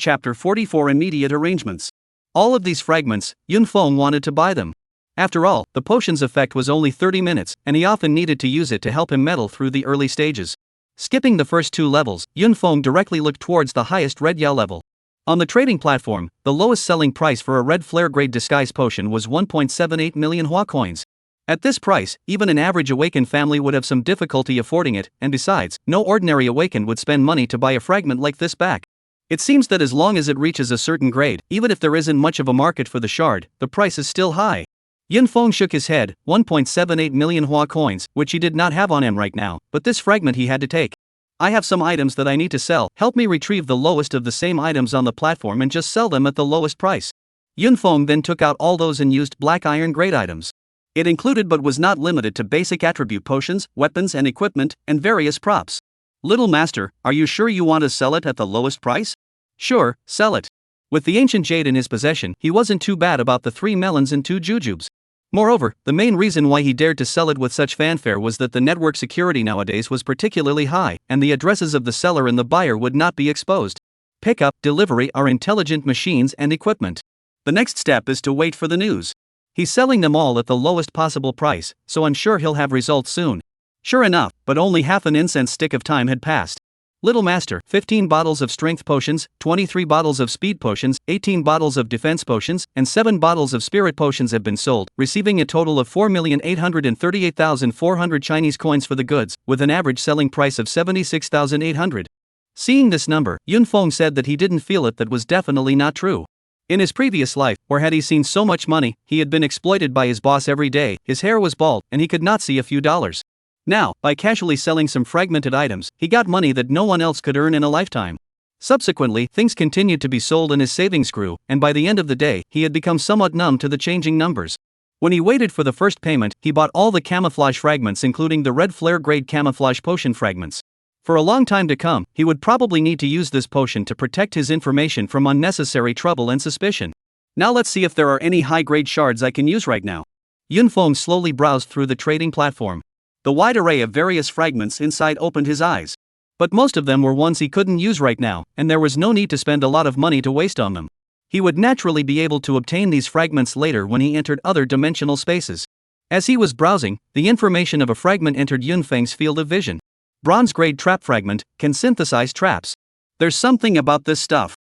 Immediate Arrangements. All of these fragments, Yunfeng wanted to buy them. After all, the potion's effect was only 30 minutes, and he often needed to use it to help him meddle through the early stages. Skipping the first 2 levels, Yunfeng directly looked towards the highest red yellow level. On the trading platform, the lowest selling price for a red flare grade disguise potion was 1.78 million Hua coins. At this price, even an average awakened family would have some difficulty affording it, and besides, no ordinary awakened would spend money to buy a fragment like this back. It seems that as long as it reaches a certain grade, even if there isn't much of a market for the shard, the price is still high. Yunfeng shook his head, 1.78 million Hua coins, which he did not have on him right now, but this fragment he had to take. I have some items that I need to sell, help me retrieve the lowest of the same items on the platform and just sell them at the lowest price. Yunfeng then took out all those and used black iron grade items. It included but was not limited to basic attribute potions, weapons and equipment, and various props. Little Master, are you sure you want to sell it at the lowest price? Sure, sell it. With the ancient jade in his possession, he wasn't too bad about the 3 melons and 2 jujubes. Moreover, the main reason why he dared to sell it with such fanfare was that the network security nowadays was particularly high, and the addresses of the seller and the buyer would not be exposed. Pickup, delivery are intelligent machines and equipment. The next step is to wait for the news. He's selling them all at the lowest possible price, so I'm sure he'll have results soon. Sure enough, but only half an incense stick of time had passed. Little Master, 15 bottles of strength potions, 23 bottles of speed potions, 18 bottles of defense potions, and 7 bottles of spirit potions have been sold, receiving a total of 4,838,400 Chinese coins for the goods, with an average selling price of 76,800. Seeing this number, Yunfeng said that he didn't feel it. That was definitely not true. In his previous life, where had he seen so much money, he had been exploited by his boss every day, his hair was bald, and he could not see a few dollars. Now, by casually selling some fragmented items, he got money that no one else could earn in a lifetime. Subsequently, things continued to be sold and his savings grew, and by the end of the day, he had become somewhat numb to the changing numbers. When he waited for the first payment, he bought all the camouflage fragments including the red flare grade camouflage potion fragments. For a long time to come, he would probably need to use this potion to protect his information from unnecessary trouble and suspicion. Now let's see if there are any high-grade shards I can use right now. Yunfeng slowly browsed through the trading platform. The wide array of various fragments inside opened his eyes. But most of them were ones he couldn't use right now, and there was no need to spend a lot of money to waste on them. He would naturally be able to obtain these fragments later when he entered other dimensional spaces. As he was browsing, the information of a fragment entered Yunfeng's field of vision. Bronze-grade trap fragment, can synthesize traps. There's something about this stuff.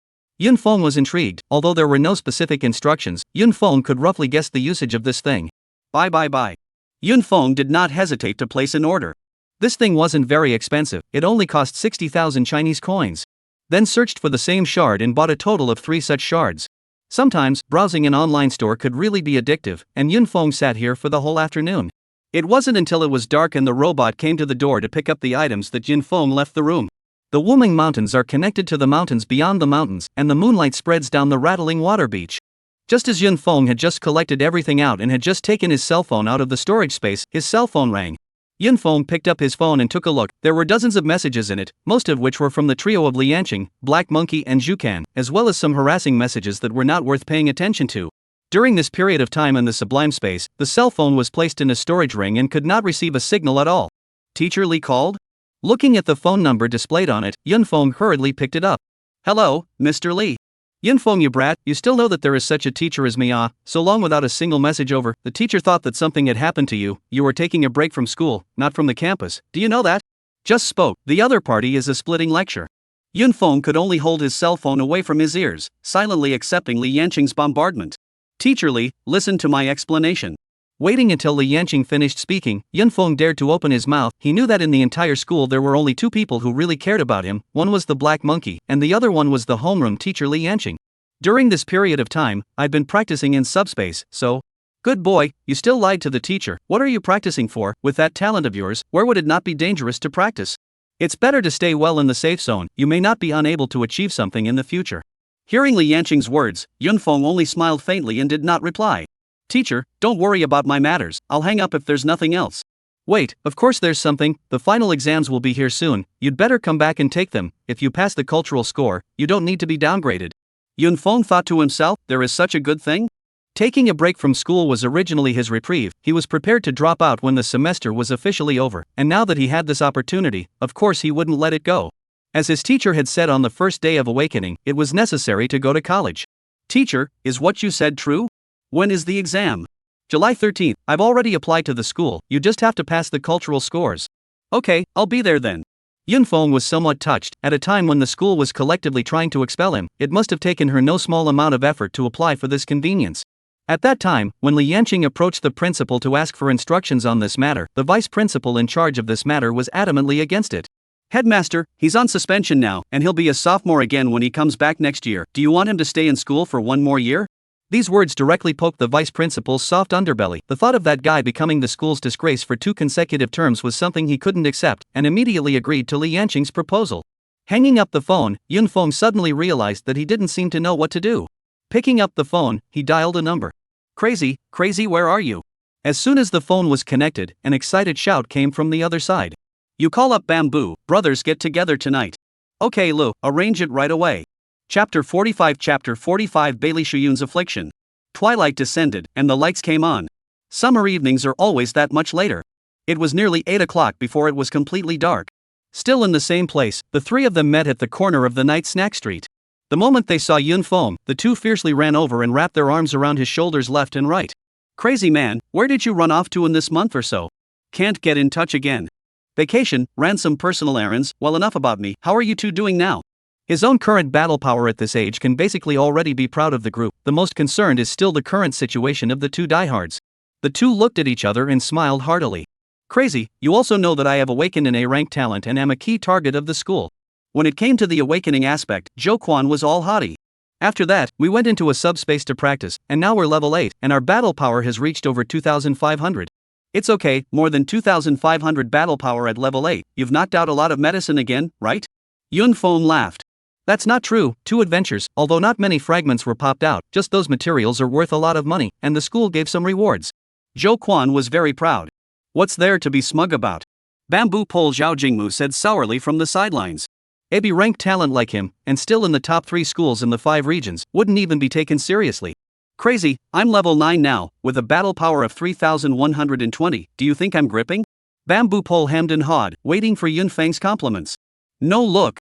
Yunfeng was intrigued. Although there were no specific instructions, Yunfeng could roughly guess the usage of this thing. Buy. Yunfeng did not hesitate to place an order. This thing wasn't very expensive, it only cost 60,000 Chinese coins. Then searched for the same shard and bought a total of 3 such shards. Sometimes, browsing an online store could really be addictive, and Yunfeng sat here for the whole afternoon. It wasn't until it was dark and the robot came to the door to pick up the items that Yunfeng left the room. The Wuming Mountains are connected to the mountains beyond the mountains, and the moonlight spreads down the rattling water beach. Just as Yunfeng had just collected everything out and had just taken his cell phone out of the storage space, his cell phone rang. Yunfeng picked up his phone and took a look. There were dozens of messages in it, most of which were from the trio of Lianqing, Black Monkey and Zhukan, as well as some harassing messages that were not worth paying attention to. During this period of time in the sublime space, the cell phone was placed in a storage ring and could not receive a signal at all. Teacher Lee called? Looking at the phone number displayed on it, Yunfeng hurriedly picked it up. Hello, Mr. Lee. Yunfeng, you brat, you still know that there is such a teacher as me? So long without a single message over. The teacher thought that something had happened to you. You were taking a break from school, not from the campus. Do you know that? Just spoke. The other party is a splitting lecture. Yunfeng could only hold his cell phone away from his ears, silently accepting Li Yanqing's bombardment. Teacher Lee, listen to my explanation. Waiting until Li Yanqing finished speaking, Yunfeng dared to open his mouth. He knew that in the entire school there were only two people who really cared about him. One was the black monkey, and the other one was the homeroom teacher Li Yanqing. During this period of time, I'd been practicing in subspace, so... Good boy, you still lied to the teacher. What are you practicing for? With that talent of yours, where would it not be dangerous to practice? It's better to stay well in the safe zone. You may not be unable to achieve something in the future. Hearing Li Yanqing's words, Yunfeng only smiled faintly and did not reply. Teacher, don't worry about my matters. I'll hang up if there's nothing else. Wait, of course there's something. The final exams will be here soon. You'd better come back and take them. If you pass the cultural score, you don't need to be downgraded. Yunfeng thought to himself, there is such a good thing? Taking a break from school was originally his reprieve. He was prepared to drop out when the semester was officially over, and now that he had this opportunity, of course he wouldn't let it go. As his teacher had said on the first day of awakening, it was necessary to go to college. Teacher, is what you said true? When is the exam? July 13th, I've already applied to the school, you just have to pass the cultural scores. Okay, I'll be there then. Yunfeng was somewhat touched. At a time when the school was collectively trying to expel him, it must have taken her no small amount of effort to apply for this convenience. At that time, when Li Yanqing approached the principal to ask for instructions on this matter, the vice principal in charge of this matter was adamantly against it. Headmaster, he's on suspension now, and he'll be a sophomore again when he comes back next year. Do you want him to stay in school for one more year? These words directly poked the vice principal's soft underbelly. The thought of that guy becoming the school's disgrace for 2 consecutive terms was something he couldn't accept, and immediately agreed to Li Yanqing's proposal. Hanging up the phone, Yunfeng suddenly realized that he didn't seem to know what to do. Picking up the phone, he dialed a number. Crazy, where are you? As soon as the phone was connected, an excited shout came from the other side. You call up Bamboo, brothers get together tonight. Okay Lu, arrange it right away. Chapter 45 Bailey Shuyun's Affliction. Twilight descended, and the lights came on. Summer evenings are always that much later. It was nearly 8 o'clock before it was completely dark. Still in the same place, the three of them met at the corner of the night snack street. The moment they saw Yunfeng, the two fiercely ran over and wrapped their arms around his shoulders left and right. Crazy man, where did you run off to in this month or so? Can't get in touch again. Vacation, ran some personal errands. Well, enough about me, how are you two doing now? His own current battle power at this age can basically already be proud of the group. The most concerned is still the current situation of the two diehards. The two looked at each other and smiled heartily. Crazy, you also know that I have awakened an A-rank talent and am a key target of the school. When it came to the awakening aspect, Zhou Quan was all haughty. After that, we went into a subspace to practice, and now we're level 8, and our battle power has reached over 2,500. It's okay, more than 2,500 battle power at level 8, you've knocked out a lot of medicine again, right? Yunfeng laughed. That's not true, 2 adventures, although not many fragments were popped out, just those materials are worth a lot of money, and the school gave some rewards. Zhou Quan was very proud. What's there to be smug about? Bamboo Pole Zhao Jingmu said sourly from the sidelines. A B-ranked talent like him, and still in the top 3 schools in the 5 regions, wouldn't even be taken seriously. Crazy, I'm level 9 now, with a battle power of 3,120, do you think I'm gripping? Bamboo Pole hemmed and hawed, waiting for Yunfeng's compliments. No look.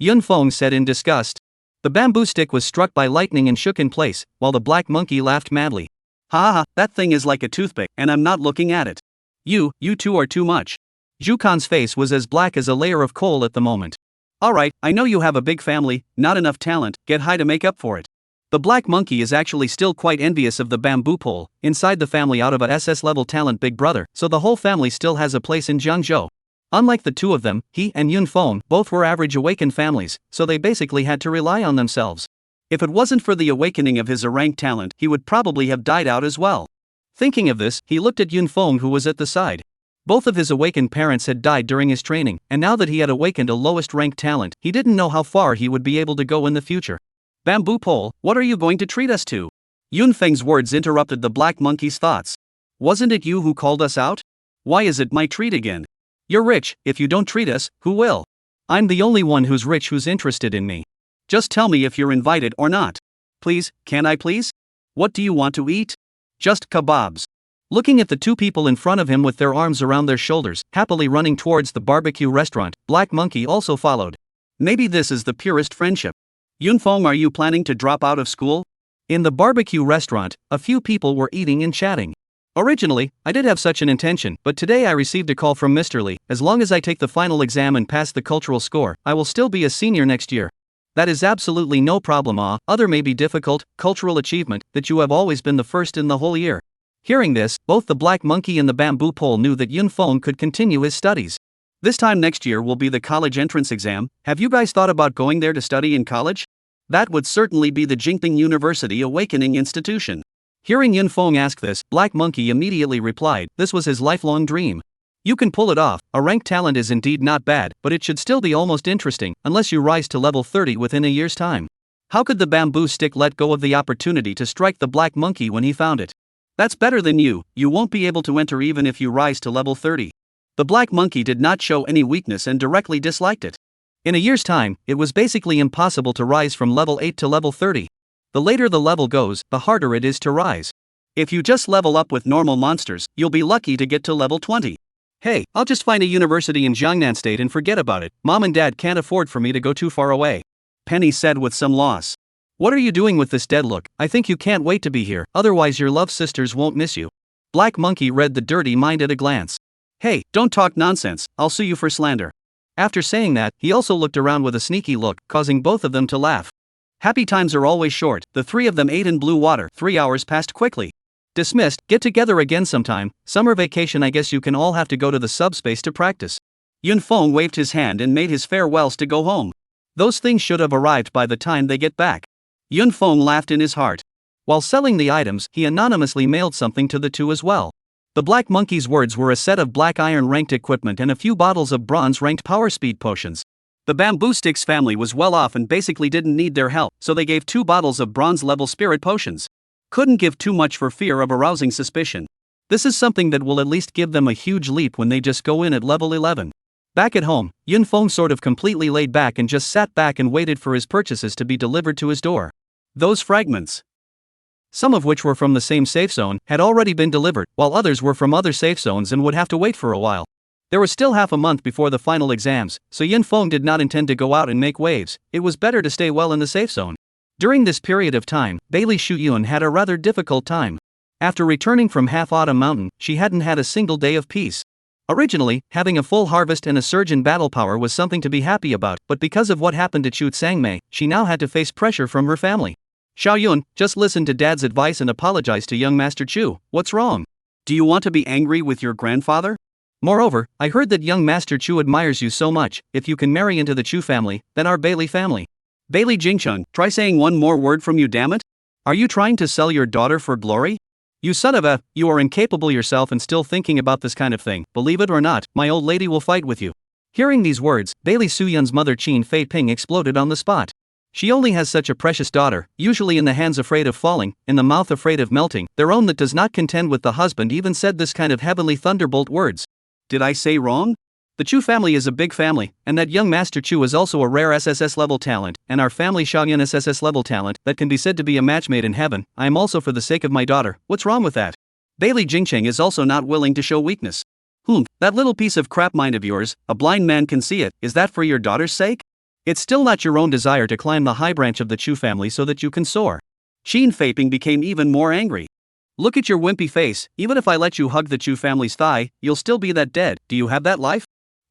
Yunfeng said in disgust. The bamboo stick was struck by lightning and shook in place, while the black monkey laughed madly. Ha ha, that thing is like a toothpick, and I'm not looking at it. You two are too much. Zhukan's face was as black as a layer of coal at the moment. Alright, I know you have a big family, not enough talent, get high to make up for it. The black monkey is actually still quite envious of the bamboo pole, inside the family out of a SS level talent big brother, so the whole family still has a place in Jiangzhou. Unlike the two of them, he and Yunfeng both were average awakened families, so they basically had to rely on themselves. If it wasn't for the awakening of his A-rank talent, he would probably have died out as well. Thinking of this, he looked at Yunfeng who was at the side. Both of his awakened parents had died during his training, and now that he had awakened a lowest ranked talent, he didn't know how far he would be able to go in the future. Bamboo Pole, what are you going to treat us to? Yunfeng's words interrupted the black monkey's thoughts. Wasn't it you who called us out? Why is it my treat again? You're rich, if you don't treat us, who will? I'm the only one who's rich who's interested in me. Just tell me if you're invited or not. Please, can I please? What do you want to eat? Just kebabs. Looking at the two people in front of him with their arms around their shoulders, happily running towards the barbecue restaurant, Black Monkey also followed. Maybe this is the purest friendship. Yunfeng, are you planning to drop out of school? In the barbecue restaurant, a few people were eating and chatting. Originally, I did have such an intention, but today I received a call from Mr. Lee. As long as I take the final exam and pass the cultural score, I will still be a senior next year. That is absolutely no problem. Other may be difficult, cultural achievement, that you have always been the first in the whole year. Hearing this, both the Black Monkey and the bamboo pole knew that Yunfeng could continue his studies. This time next year will be the college entrance exam. Have you guys thought about going there to study in college? That would certainly be the Jingping University Awakening Institution. Hearing Yunfeng ask this, Black Monkey immediately replied, this was his lifelong dream. You can pull it off. A ranked talent is indeed not bad, but it should still be almost interesting, unless you rise to level 30 within a year's time. How could the bamboo stick let go of the opportunity to strike the Black Monkey when he found it? That's better than you won't be able to enter even if you rise to level 30. The Black Monkey did not show any weakness and directly disliked it. In a year's time, it was basically impossible to rise from level 8 to level 30. The later the level goes, the harder it is to rise. If you just level up with normal monsters, you'll be lucky to get to level 20. Hey, I'll just find a university in Jiangnan State and forget about it. Mom and Dad can't afford for me to go too far away. Penny said with some loss. What are you doing with this dead look? I think you can't wait to be here, otherwise your love sisters won't miss you. Black Monkey read the dirty mind at a glance. Hey, don't talk nonsense, I'll sue you for slander. After saying that, he also looked around with a sneaky look, causing both of them to laugh. Happy times are always short. The three of them ate in blue water. 3 hours passed quickly. Dismissed. Get together again sometime. Summer vacation. I guess you can all have to go to the subspace to practice. Yunfeng waved his hand and made his farewells to go home. Those things should have arrived by the time they get back. Yunfeng laughed in his heart. While selling the items, he anonymously mailed something to the two as well. The Black Monkey's words were a set of black iron ranked equipment and a few bottles of bronze ranked power speed potions. The Bamboo Sticks family was well off and basically didn't need their help, so they gave 2 bottles of bronze level spirit potions. Couldn't give too much for fear of arousing suspicion. This is something that will at least give them a huge leap when they just go in at level 11. Back at home, Yunfeng sort of completely laid back and just sat back and waited for his purchases to be delivered to his door. Those fragments, some of which were from the same safe zone, had already been delivered, while others were from other safe zones and would have to wait for a while. There was still half a month before the final exams, so Yunfeng did not intend to go out and make waves. It was better to stay well in the safe zone. During this period of time, Bailey Shuyun had a rather difficult time. After returning from Half-Autumn Mountain, she hadn't had a single day of peace. Originally, having a full harvest and a surge in battle power was something to be happy about, but because of what happened to Chu Tsangmei, she now had to face pressure from her family. Xiaoyun, just listen to Dad's advice and apologize to young Master Chu. What's wrong? Do you want to be angry with your grandfather? Moreover, I heard that young Master Chu admires you so much. If you can marry into the Chu family, then our Bailey family. Bailey Jingchun, try saying one more word from you, damn it. Are you trying to sell your daughter for glory? You son of a, you are incapable yourself and still thinking about this kind of thing. Believe it or not, my old lady will fight with you. Hearing these words, Bailey Suyun's mother Qin Fei Ping exploded on the spot. She only has such a precious daughter, usually in the hands afraid of falling, in the mouth afraid of melting. Their own that does not contend with the husband even said this kind of heavenly thunderbolt words. Did I say wrong? The Chu family is a big family, and that young Master Chu is also a rare SSS level talent, and our family Xiaoyun SSS level talent, that can be said to be a match made in heaven. I am also for the sake of my daughter. What's wrong with that? Bailey Jingcheng is also not willing to show weakness. That little piece of crap mind of yours, a blind man can see it. Is that for your daughter's sake? It's still not your own desire to climb the high branch of the Chu family so that you can soar. Qin Fei Ping became even more angry. Look at your wimpy face. Even if I let you hug the Chu family's thigh, you'll still be that dead. Do you have that life?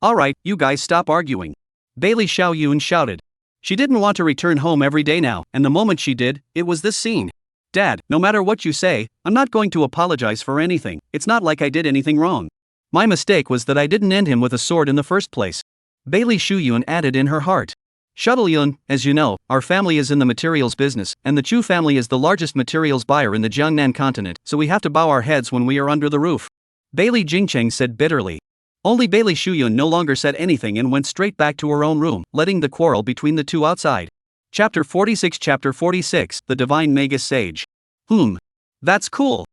Alright, you guys stop arguing. Bailey Xiaoyun shouted. She didn't want to return home every day now, and the moment she did, it was this scene. Dad, no matter what you say, I'm not going to apologize for anything. It's not like I did anything wrong. My mistake was that I didn't end him with a sword in the first place. Bailey Shuyun added in her heart. Shuttleyun, as you know, our family is in the materials business, and the Chu family is the largest materials buyer in the Jiangnan continent, so we have to bow our heads when we are under the roof. Bailey Jingcheng said bitterly. Only Bailey Shuyun no longer said anything and went straight back to her own room, letting the quarrel between the two outside. Chapter 46 The Divine Magus Sage. That's cool.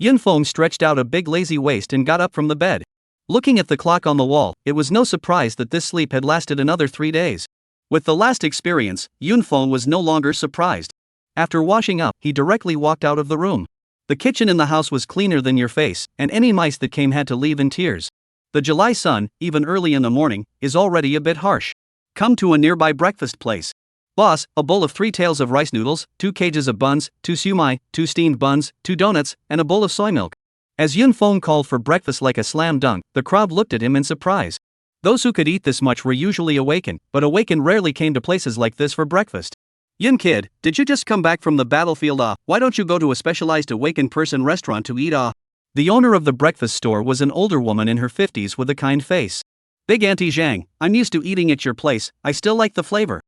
Yunfeng stretched out a big lazy waist and got up from the bed. Looking at the clock on the wall, it was no surprise that this sleep had lasted another 3 days. With the last experience, Yunfeng was no longer surprised. After washing up, he directly walked out of the room. The kitchen in the house was cleaner than your face, and any mice that came had to leave in tears. The July sun, even early in the morning, is already a bit harsh. Come to a nearby breakfast place. Boss, a bowl of 3 tails of rice noodles, 2 cages of buns, 2 siumai, 2 steamed buns, 2 donuts, and a bowl of soy milk. As Yun Fong called for breakfast like a slam dunk, the crowd looked at him in surprise. Those who could eat this much were usually awakened, but awakened rarely came to places like this for breakfast. Yun kid, did you just come back from the battlefield? Why don't you go to a specialized awakened person restaurant to eat? The owner of the breakfast store was an older woman in her 50s with a kind face. Big Auntie Zhang, I'm used to eating at your place, I still like the flavor.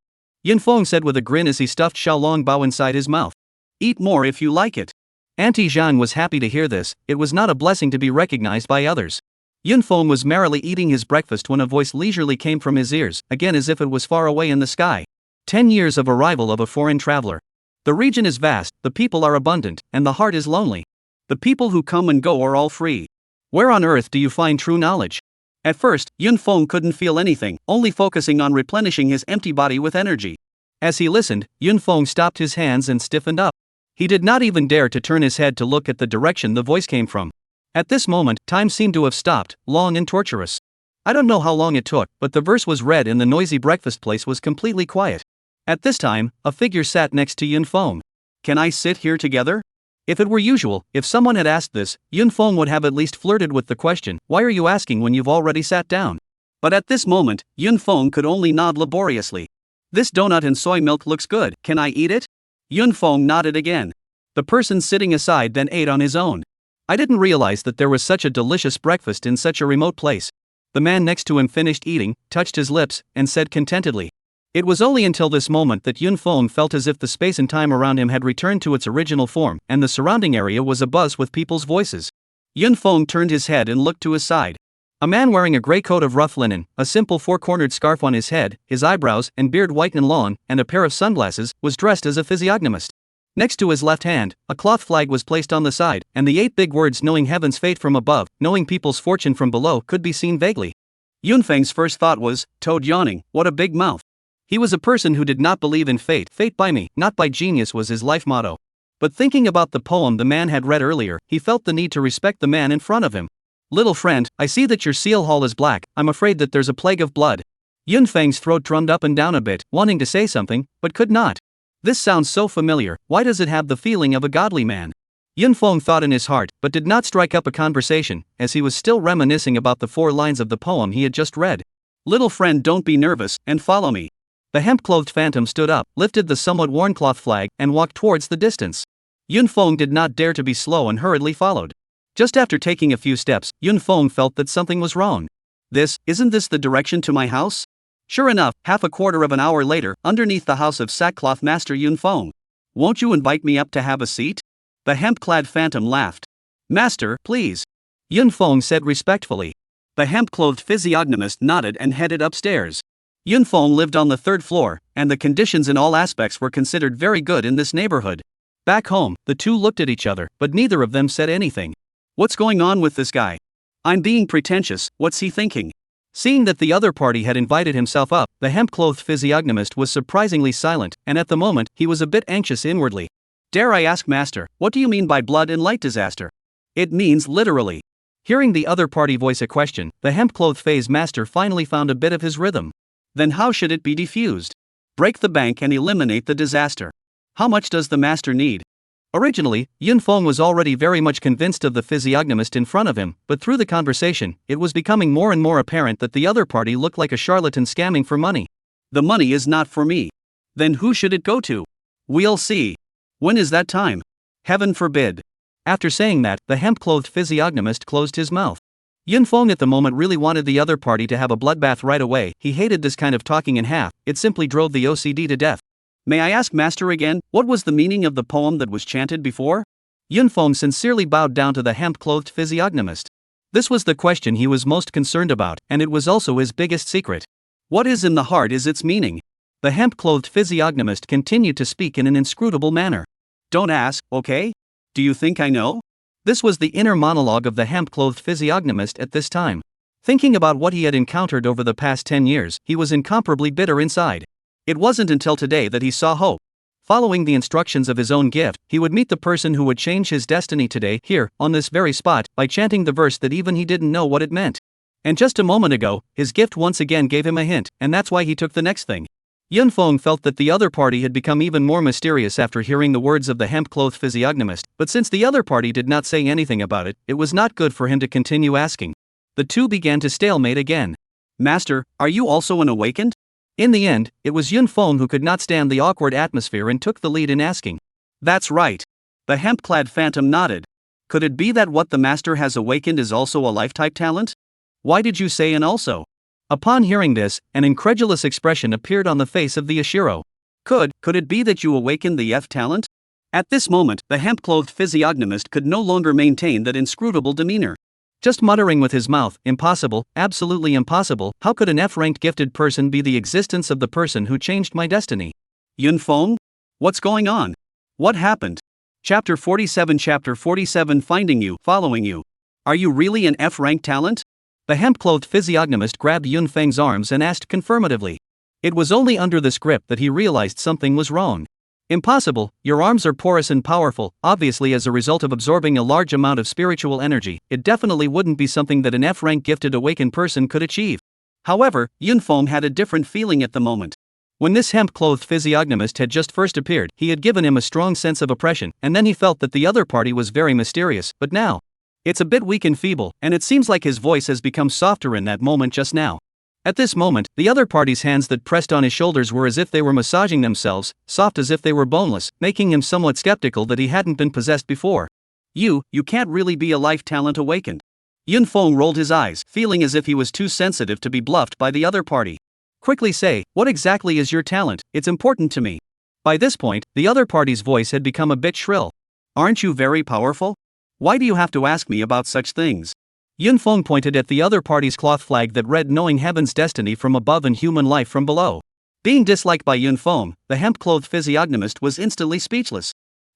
Yun Fong said with a grin as he stuffed Xiaolong Bao inside his mouth. Eat more if you like it. Auntie Zhang was happy to hear this. It was not a blessing to be recognized by others. Yun Fong was merrily eating his breakfast when a voice leisurely came from his ears, again as if it was far away in the sky. 10 years of arrival of a foreign traveler. The region is vast, the people are abundant, and the heart is lonely. The people who come and go are all free. Where on earth do you find true knowledge? At first, Yun Fong couldn't feel anything, only focusing on replenishing his empty body with energy. As he listened, Yun Fong stopped his hands and stiffened up. He did not even dare to turn his head to look at the direction the voice came from. At this moment, time seemed to have stopped, long and torturous. I don't know how long it took, but the verse was read and the noisy breakfast place was completely quiet. At this time, a figure sat next to Yun Fong. Can I sit here together? If it were usual, if someone had asked this, Yun Fong would have at least flirted with the question, why are you asking when you've already sat down? But at this moment, Yun Fong could only nod laboriously. This donut and soy milk looks good, can I eat it? Yun Fong nodded again. The person sitting aside then ate on his own. I didn't realize that there was such a delicious breakfast in such a remote place. The man next to him finished eating, touched his lips, and said contentedly. It was only until this moment that Yun Fong felt as if the space and time around him had returned to its original form, and the surrounding area was abuzz with people's voices. Yun Fong turned his head and looked to his side. A man wearing a gray coat of rough linen, a simple 4-cornered scarf on his head, his eyebrows and beard white and long, and a pair of sunglasses, was dressed as a physiognomist. Next to his left hand, a cloth flag was placed on the side, and the 8 big words knowing heaven's fate from above, knowing people's fortune from below could be seen vaguely. Yun Feng's first thought was, Toad yawning, what a big mouth. He was a person who did not believe in fate. Fate by me, not by genius was his life motto. But thinking about the poem the man had read earlier, he felt the need to respect the man in front of him. Little friend, I see that your seal hull is black, I'm afraid that there's a plague of blood. Yun Feng's throat drummed up and down a bit, wanting to say something, but could not. This sounds so familiar, why does it have the feeling of a godly man? Yun Fong thought in his heart, but did not strike up a conversation, as he was still reminiscing about the 4 lines of the poem he had just read. Little friend, don't be nervous, and follow me. The hemp-clothed phantom stood up, lifted the somewhat worn cloth flag, and walked towards the distance. Yun Fong did not dare to be slow and hurriedly followed. Just after taking a few steps, Yun Fong felt that something was wrong. Isn't this the direction to my house? Sure enough, half a quarter of an hour later, underneath the house of sackcloth master Yun Fong. Won't you invite me up to have a seat? The hemp-clad phantom laughed. Master, please. Yun Fong said respectfully. The hemp-clothed physiognomist nodded and headed upstairs. Yun Fong lived on the 3rd floor, and the conditions in all aspects were considered very good in this neighborhood. Back home, the two looked at each other, but neither of them said anything. What's going on with this guy? I'm being pretentious, what's he thinking? Seeing that the other party had invited himself up, the hemp-clothed physiognomist was surprisingly silent, and at the moment, he was a bit anxious inwardly. Dare I ask, Master, what do you mean by blood and light disaster? It means literally. Hearing the other party voice a question, the hemp-clothed phase master finally found a bit of his rhythm. Then how should it be diffused? Break the bank and eliminate the disaster. How much does the master need? Originally, Yun Fong was already very much convinced of the physiognomist in front of him, but through the conversation, it was becoming more and more apparent that the other party looked like a charlatan scamming for money. The money is not for me. Then who should it go to? We'll see. When is that time? Heaven forbid. After saying that, the hemp-clothed physiognomist closed his mouth. Yun Fong at the moment really wanted the other party to have a bloodbath right away. He hated this kind of talking in half, it simply drove the OCD to death. May I ask, Master, again, what was the meaning of the poem that was chanted before? Yun Fong sincerely bowed down to the hemp-clothed physiognomist. This was the question he was most concerned about, and it was also his biggest secret. What is in the heart is its meaning. The hemp-clothed physiognomist continued to speak in an inscrutable manner. Don't ask, okay? Do you think I know? This was the inner monologue of the hemp-clothed physiognomist at this time. Thinking about what he had encountered over the past 10 years, he was incomparably bitter inside. It wasn't until today that he saw hope. following the instructions of his own gift, he would meet the person who would change his destiny today, here, on this very spot, by chanting the verse that even he didn't know what it meant. And just a moment ago, his gift once again gave him a hint, and that's why he took the next thing. Yunfeng felt that the other party had become even more mysterious after hearing the words of the hemp-clothed physiognomist, but since the other party did not say anything about it, it was not good for him to continue asking. The two began to stalemate again. "Master, are you also an awakened?" In the end, it was Yunfeng who could not stand the awkward atmosphere and took the lead in asking. "That's right." The hemp-clad phantom nodded. "Could it be that what the master has awakened is also a life-type talent? Why did you say and also?" Upon hearing this, an incredulous expression appeared on the face of the Ashiro. Could it be that you awakened the F talent?" At this moment, the hemp-clothed physiognomist could no longer maintain that inscrutable demeanor. Just muttering with his mouth, "Impossible, absolutely impossible, how could an F-ranked gifted person be the existence of the person who changed my destiny?" "Yunfeng? What's going on? What happened?" Chapter 47 Finding You, Following You. "Are you really an F-ranked talent?" The hemp-clothed physiognomist grabbed Yunfeng's arms and asked confirmatively. It was only under this grip that he realized something was wrong. "Impossible, your arms are porous and powerful, obviously as a result of absorbing a large amount of spiritual energy. It definitely wouldn't be something that an F-rank gifted awakened person could achieve." However, Yunfeng had a different feeling at the moment. When this hemp-clothed physiognomist had just first appeared, he had given him a strong sense of oppression, and then he felt that the other party was very mysterious, but now, it's a bit weak and feeble, and it seems like his voice has become softer in that moment just now. At this moment, the other party's hands that pressed on his shoulders were as if they were massaging themselves, soft as if they were boneless, making him somewhat skeptical that he hadn't been possessed before. You can't really be a life talent awakened." Yunfeng rolled his eyes, feeling as if he was too sensitive to be bluffed by the other party. "Quickly say, what exactly is your talent? It's important to me." By this point, the other party's voice had become a bit shrill. "Aren't you very powerful? Why do you have to ask me about such things?" Yunfeng pointed at the other party's cloth flag that read "Knowing Heaven's Destiny from Above and Human Life from Below." Being disliked by Yunfeng, the hemp-clothed physiognomist was instantly speechless.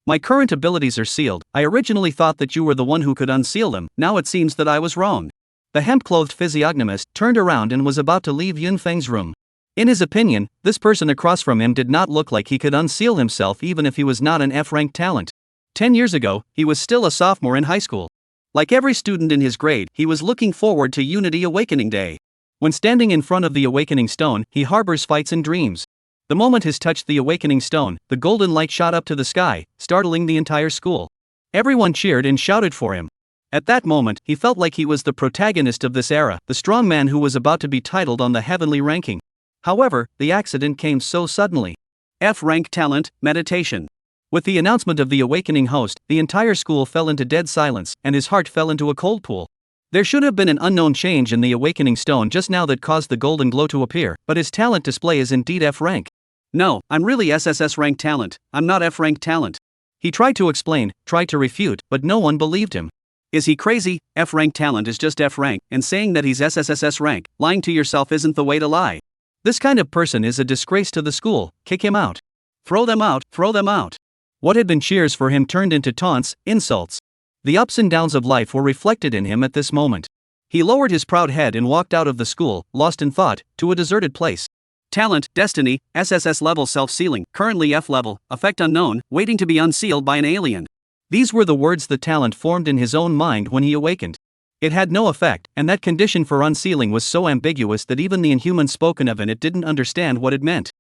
"My current abilities are sealed. I originally thought that you were the one who could unseal them, now it seems that I was wrong." The hemp-clothed physiognomist turned around and was about to leave Yunfeng's room. In his opinion, this person across from him did not look like he could unseal himself even if he was not an F-ranked talent. 10 years ago, he was still a sophomore in high school. Like every student in his grade, he was looking forward to Unity Awakening Day. When standing in front of the Awakening Stone, he harbors fights and dreams. The moment his touched the Awakening Stone, the golden light shot up to the sky, startling the entire school. Everyone cheered and shouted for him. At that moment, he felt like he was the protagonist of this era, the strong man who was about to be titled on the heavenly ranking. However, the accident came so suddenly. F-rank talent, meditation. With the announcement of the awakening host, the entire school fell into dead silence, and his heart fell into a cold pool. There should have been an unknown change in the awakening stone just now that caused the golden glow to appear, but his talent display is indeed F rank. "No, I'm really SSS rank talent, I'm not F rank talent." He tried to explain, tried to refute, but no one believed him. Is he crazy? F rank talent is just F rank, and saying that he's SSS rank, lying to yourself isn't the way to lie. This kind of person is a disgrace to the school, kick him out. Throw them out, throw them out. What had been cheers for him turned into taunts, insults. The ups and downs of life were reflected in him at this moment. He lowered his proud head and walked out of the school, lost in thought, to a deserted place. Talent, destiny, SSS level self-sealing, currently F level, effect unknown, waiting to be unsealed by an alien. These were the words the talent formed in his own mind when he awakened. It had no effect, and that condition for unsealing was so ambiguous that even the inhuman spoken of in it didn't understand what it meant.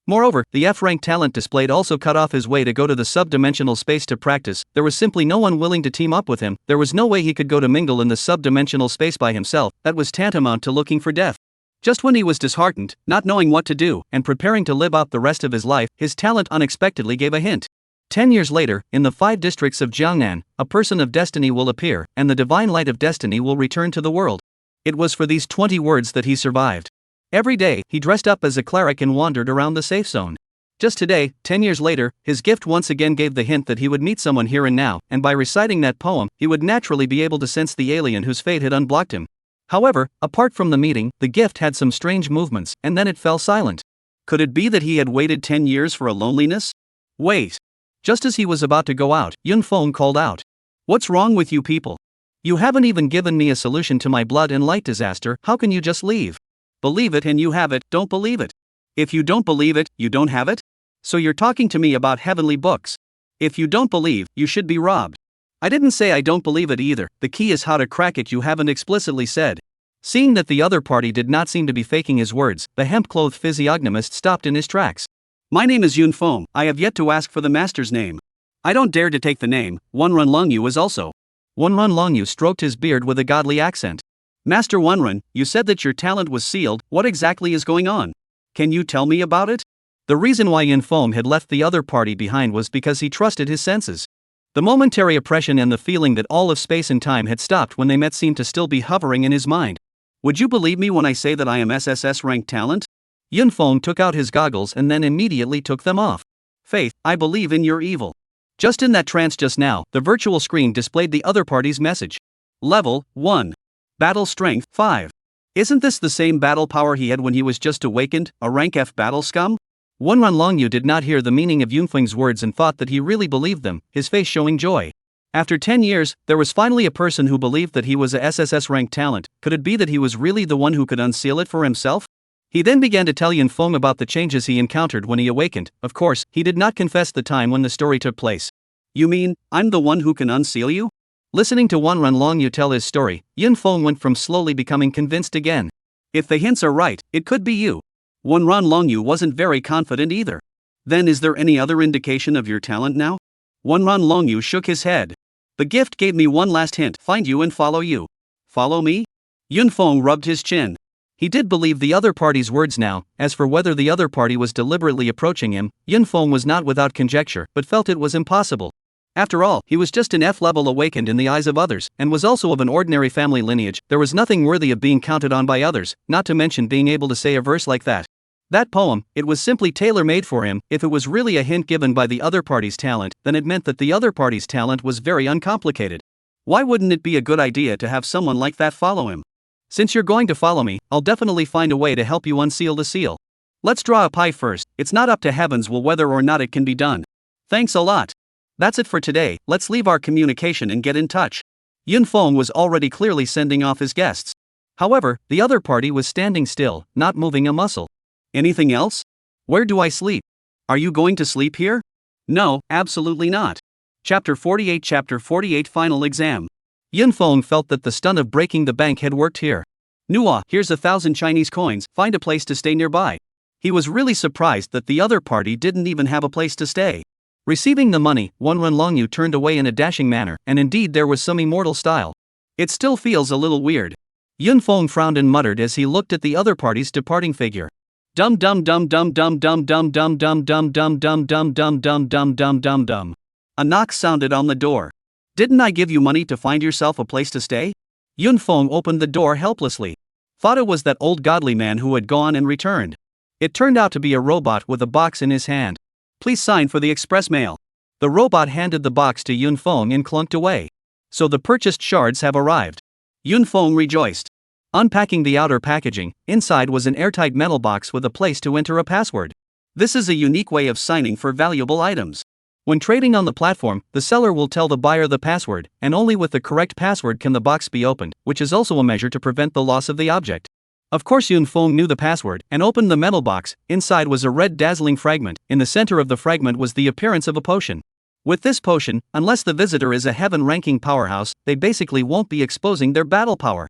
Moreover, the F-rank talent displayed also cut off his way to go to the sub-dimensional space to practice. There was simply no one willing to team up with him. There was no way he could go to mingle in the sub-dimensional space by himself. That was tantamount to looking for death. Just when he was disheartened, not knowing what to do, and preparing to live out the rest of his life, his talent unexpectedly gave a hint. 10 years later, in the 5 districts of Jiangnan, a person of destiny will appear, and the divine light of destiny will return to the world. It was for these 20 words that he survived. Every day, he dressed up as a cleric and wandered around the safe zone. Just today, 10 years later, his gift once again gave the hint that he would meet someone here and now, and by reciting that poem, he would naturally be able to sense the alien whose fate had unblocked him. However, apart from the meeting, the gift had some strange movements, and then it fell silent. Could it be that he had waited 10 years for a loneliness? Wait. Just as he was about to go out, Yunfeng called out. What's wrong with you people? You haven't even given me a solution to my blood and light disaster, how can you just leave? Believe it and you have it, don't believe it. If you don't believe it, you don't have it? So you're talking to me about heavenly books. If you don't believe, you should be robbed. I didn't say I don't believe it either, the key is how to crack it, you haven't explicitly said. Seeing that the other party did not seem to be faking his words, the hemp-clothed physiognomist stopped in his tracks. My name is Yun Feng, I have yet to ask for the master's name. I don't dare to take the name, Wenrun Longyu is also. Wenrun Longyu stroked his beard with a godly accent. Master Wenrun, you said that your talent was sealed, what exactly is going on? Can you tell me about it? The reason why Yun Feng had left the other party behind was because he trusted his senses. The momentary oppression and the feeling that all of space and time had stopped when they met seemed to still be hovering in his mind. Would you believe me when I say that I am SSS ranked talent? Yun Feng took out his goggles and then immediately took them off. Faith, I believe in your evil. Just in that trance just now, the virtual screen displayed the other party's message. Level 1. Battle Strength 5. Isn't this the same battle power he had when he was just awakened, a rank F battle scum? Wenrun Longyu did not hear the meaning of Yun Feng's words and thought that he really believed them, his face showing joy. After 10 years, there was finally a person who believed that he was a SSS ranked talent. Could it be that he was really the one who could unseal it for himself? He then began to tell Yun Feng about the changes he encountered when he awakened. Of course, he did not confess the time when the story took place. You mean, I'm the one who can unseal you? Listening to Wenrun Longyu tell his story, Yun Feng went from slowly becoming convinced again. If the hints are right, it could be you. Wenrun Longyu wasn't very confident either. Then is there any other indication of your talent now? Wenrun Longyu shook his head. The gift gave me one last hint, find you and follow you. Follow me? Yun Feng rubbed his chin. He did believe the other party's words now. As for whether the other party was deliberately approaching him, Yun Feng was not without conjecture, but felt it was impossible. After all, he was just an F-level awakened in the eyes of others, and was also of an ordinary family lineage. There was nothing worthy of being counted on by others, not to mention being able to say a verse like that. That poem, it was simply tailor-made for him. If it was really a hint given by the other party's talent, then it meant that the other party's talent was very uncomplicated. Why wouldn't it be a good idea to have someone like that follow him? Since you're going to follow me, I'll definitely find a way to help you unseal the seal. Let's draw a pie first. It's not up to heavens will whether or not it can be done. Thanks a lot. That's it for today, let's leave our communication and get in touch. Yun Feng was already clearly sending off his guests. However, the other party was standing still, not moving a muscle. Anything else? Where do I sleep? Are you going to sleep here? No, absolutely not. Chapter 48 Final Exam. Yun Feng felt that the stunt of breaking the bank had worked here. Nua, here's 1,000 Chinese coins, find a place to stay nearby. He was really surprised that the other party didn't even have a place to stay. Receiving the money, Wenrun Longyu turned away in a dashing manner, and indeed there was some immortal style. It still feels a little weird. Yun Feng frowned and muttered as he looked at the other party's departing figure. Dum dum dum dum dum dum dum dum dum dum dum dum dum dum dum dum dum dum dum. A knock sounded on the door. Didn't I give you money to find yourself a place to stay? Yun Feng opened the door helplessly. Thought it was that old godly man who had gone and returned. It turned out to be a robot with a box in his hand. Please sign for the express mail. The robot handed the box to Yun Feng and clunked away. So the purchased shards have arrived. Yun Feng rejoiced. Unpacking the outer packaging, inside was an airtight metal box with a place to enter a password. This is a unique way of signing for valuable items. When trading on the platform, the seller will tell the buyer the password, and only with the correct password can the box be opened, which is also a measure to prevent the loss of the object. Of course Yun Feng knew the password, and opened the metal box. Inside was a red dazzling fragment. In the center of the fragment was the appearance of a potion. With this potion, unless the visitor is a heaven-ranking powerhouse, they basically won't be exposing their battle power.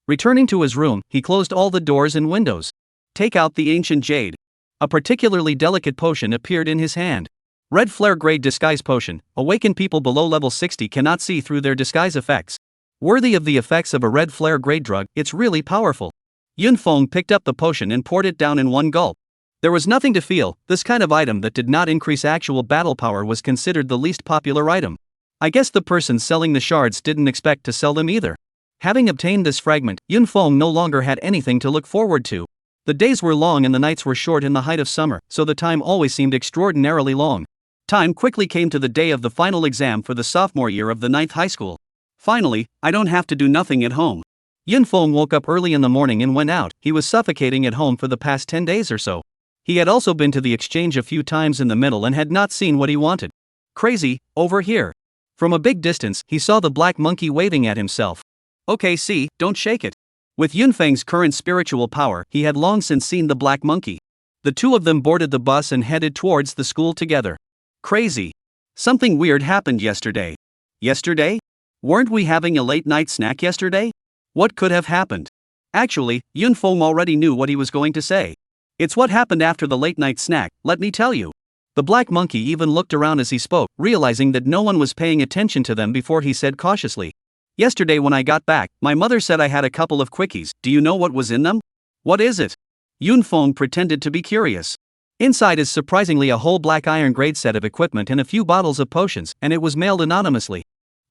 Returning to his room, he closed all the doors and windows. Take out the ancient jade. A particularly delicate potion appeared in his hand. Red flare grade disguise potion. Awakened people below level 60 cannot see through their disguise effects. Worthy of the effects of a red flare grade drug, it's really powerful. Yun Feng picked up the potion and poured it down in one gulp. There was nothing to feel. This kind of item that did not increase actual battle power was considered the least popular item. I guess the person selling the shards didn't expect to sell them either. Having obtained this fragment, Yun Feng no longer had anything to look forward to. The days were long and the nights were short in the height of summer, so the time always seemed extraordinarily long. Time quickly came to the day of the final exam for the sophomore year of the 9th high school. Finally, I don't have to do nothing at home. Yun Feng woke up early in the morning and went out. He was suffocating at home for the past 10 days or so. He had also been to the exchange a few times in the middle and had not seen what he wanted. Crazy, over here. From a big distance, he saw the black monkey waving at himself. Okay, see, don't shake it. With Yun Feng's current spiritual power, he had long since seen the black monkey. The two of them boarded the bus and headed towards the school together. Crazy. Something weird happened yesterday. Yesterday? Weren't we having a late-night snack yesterday? What could have happened? Actually, Yunfeng already knew what he was going to say. It's what happened after the late-night snack, let me tell you. The black monkey even looked around as he spoke, realizing that no one was paying attention to them before he said cautiously. Yesterday when I got back, my mother said I had a couple of quickies. Do you know what was in them? What is it? Yunfeng pretended to be curious. Inside is surprisingly a whole black iron grade set of equipment and a few bottles of potions, and it was mailed anonymously.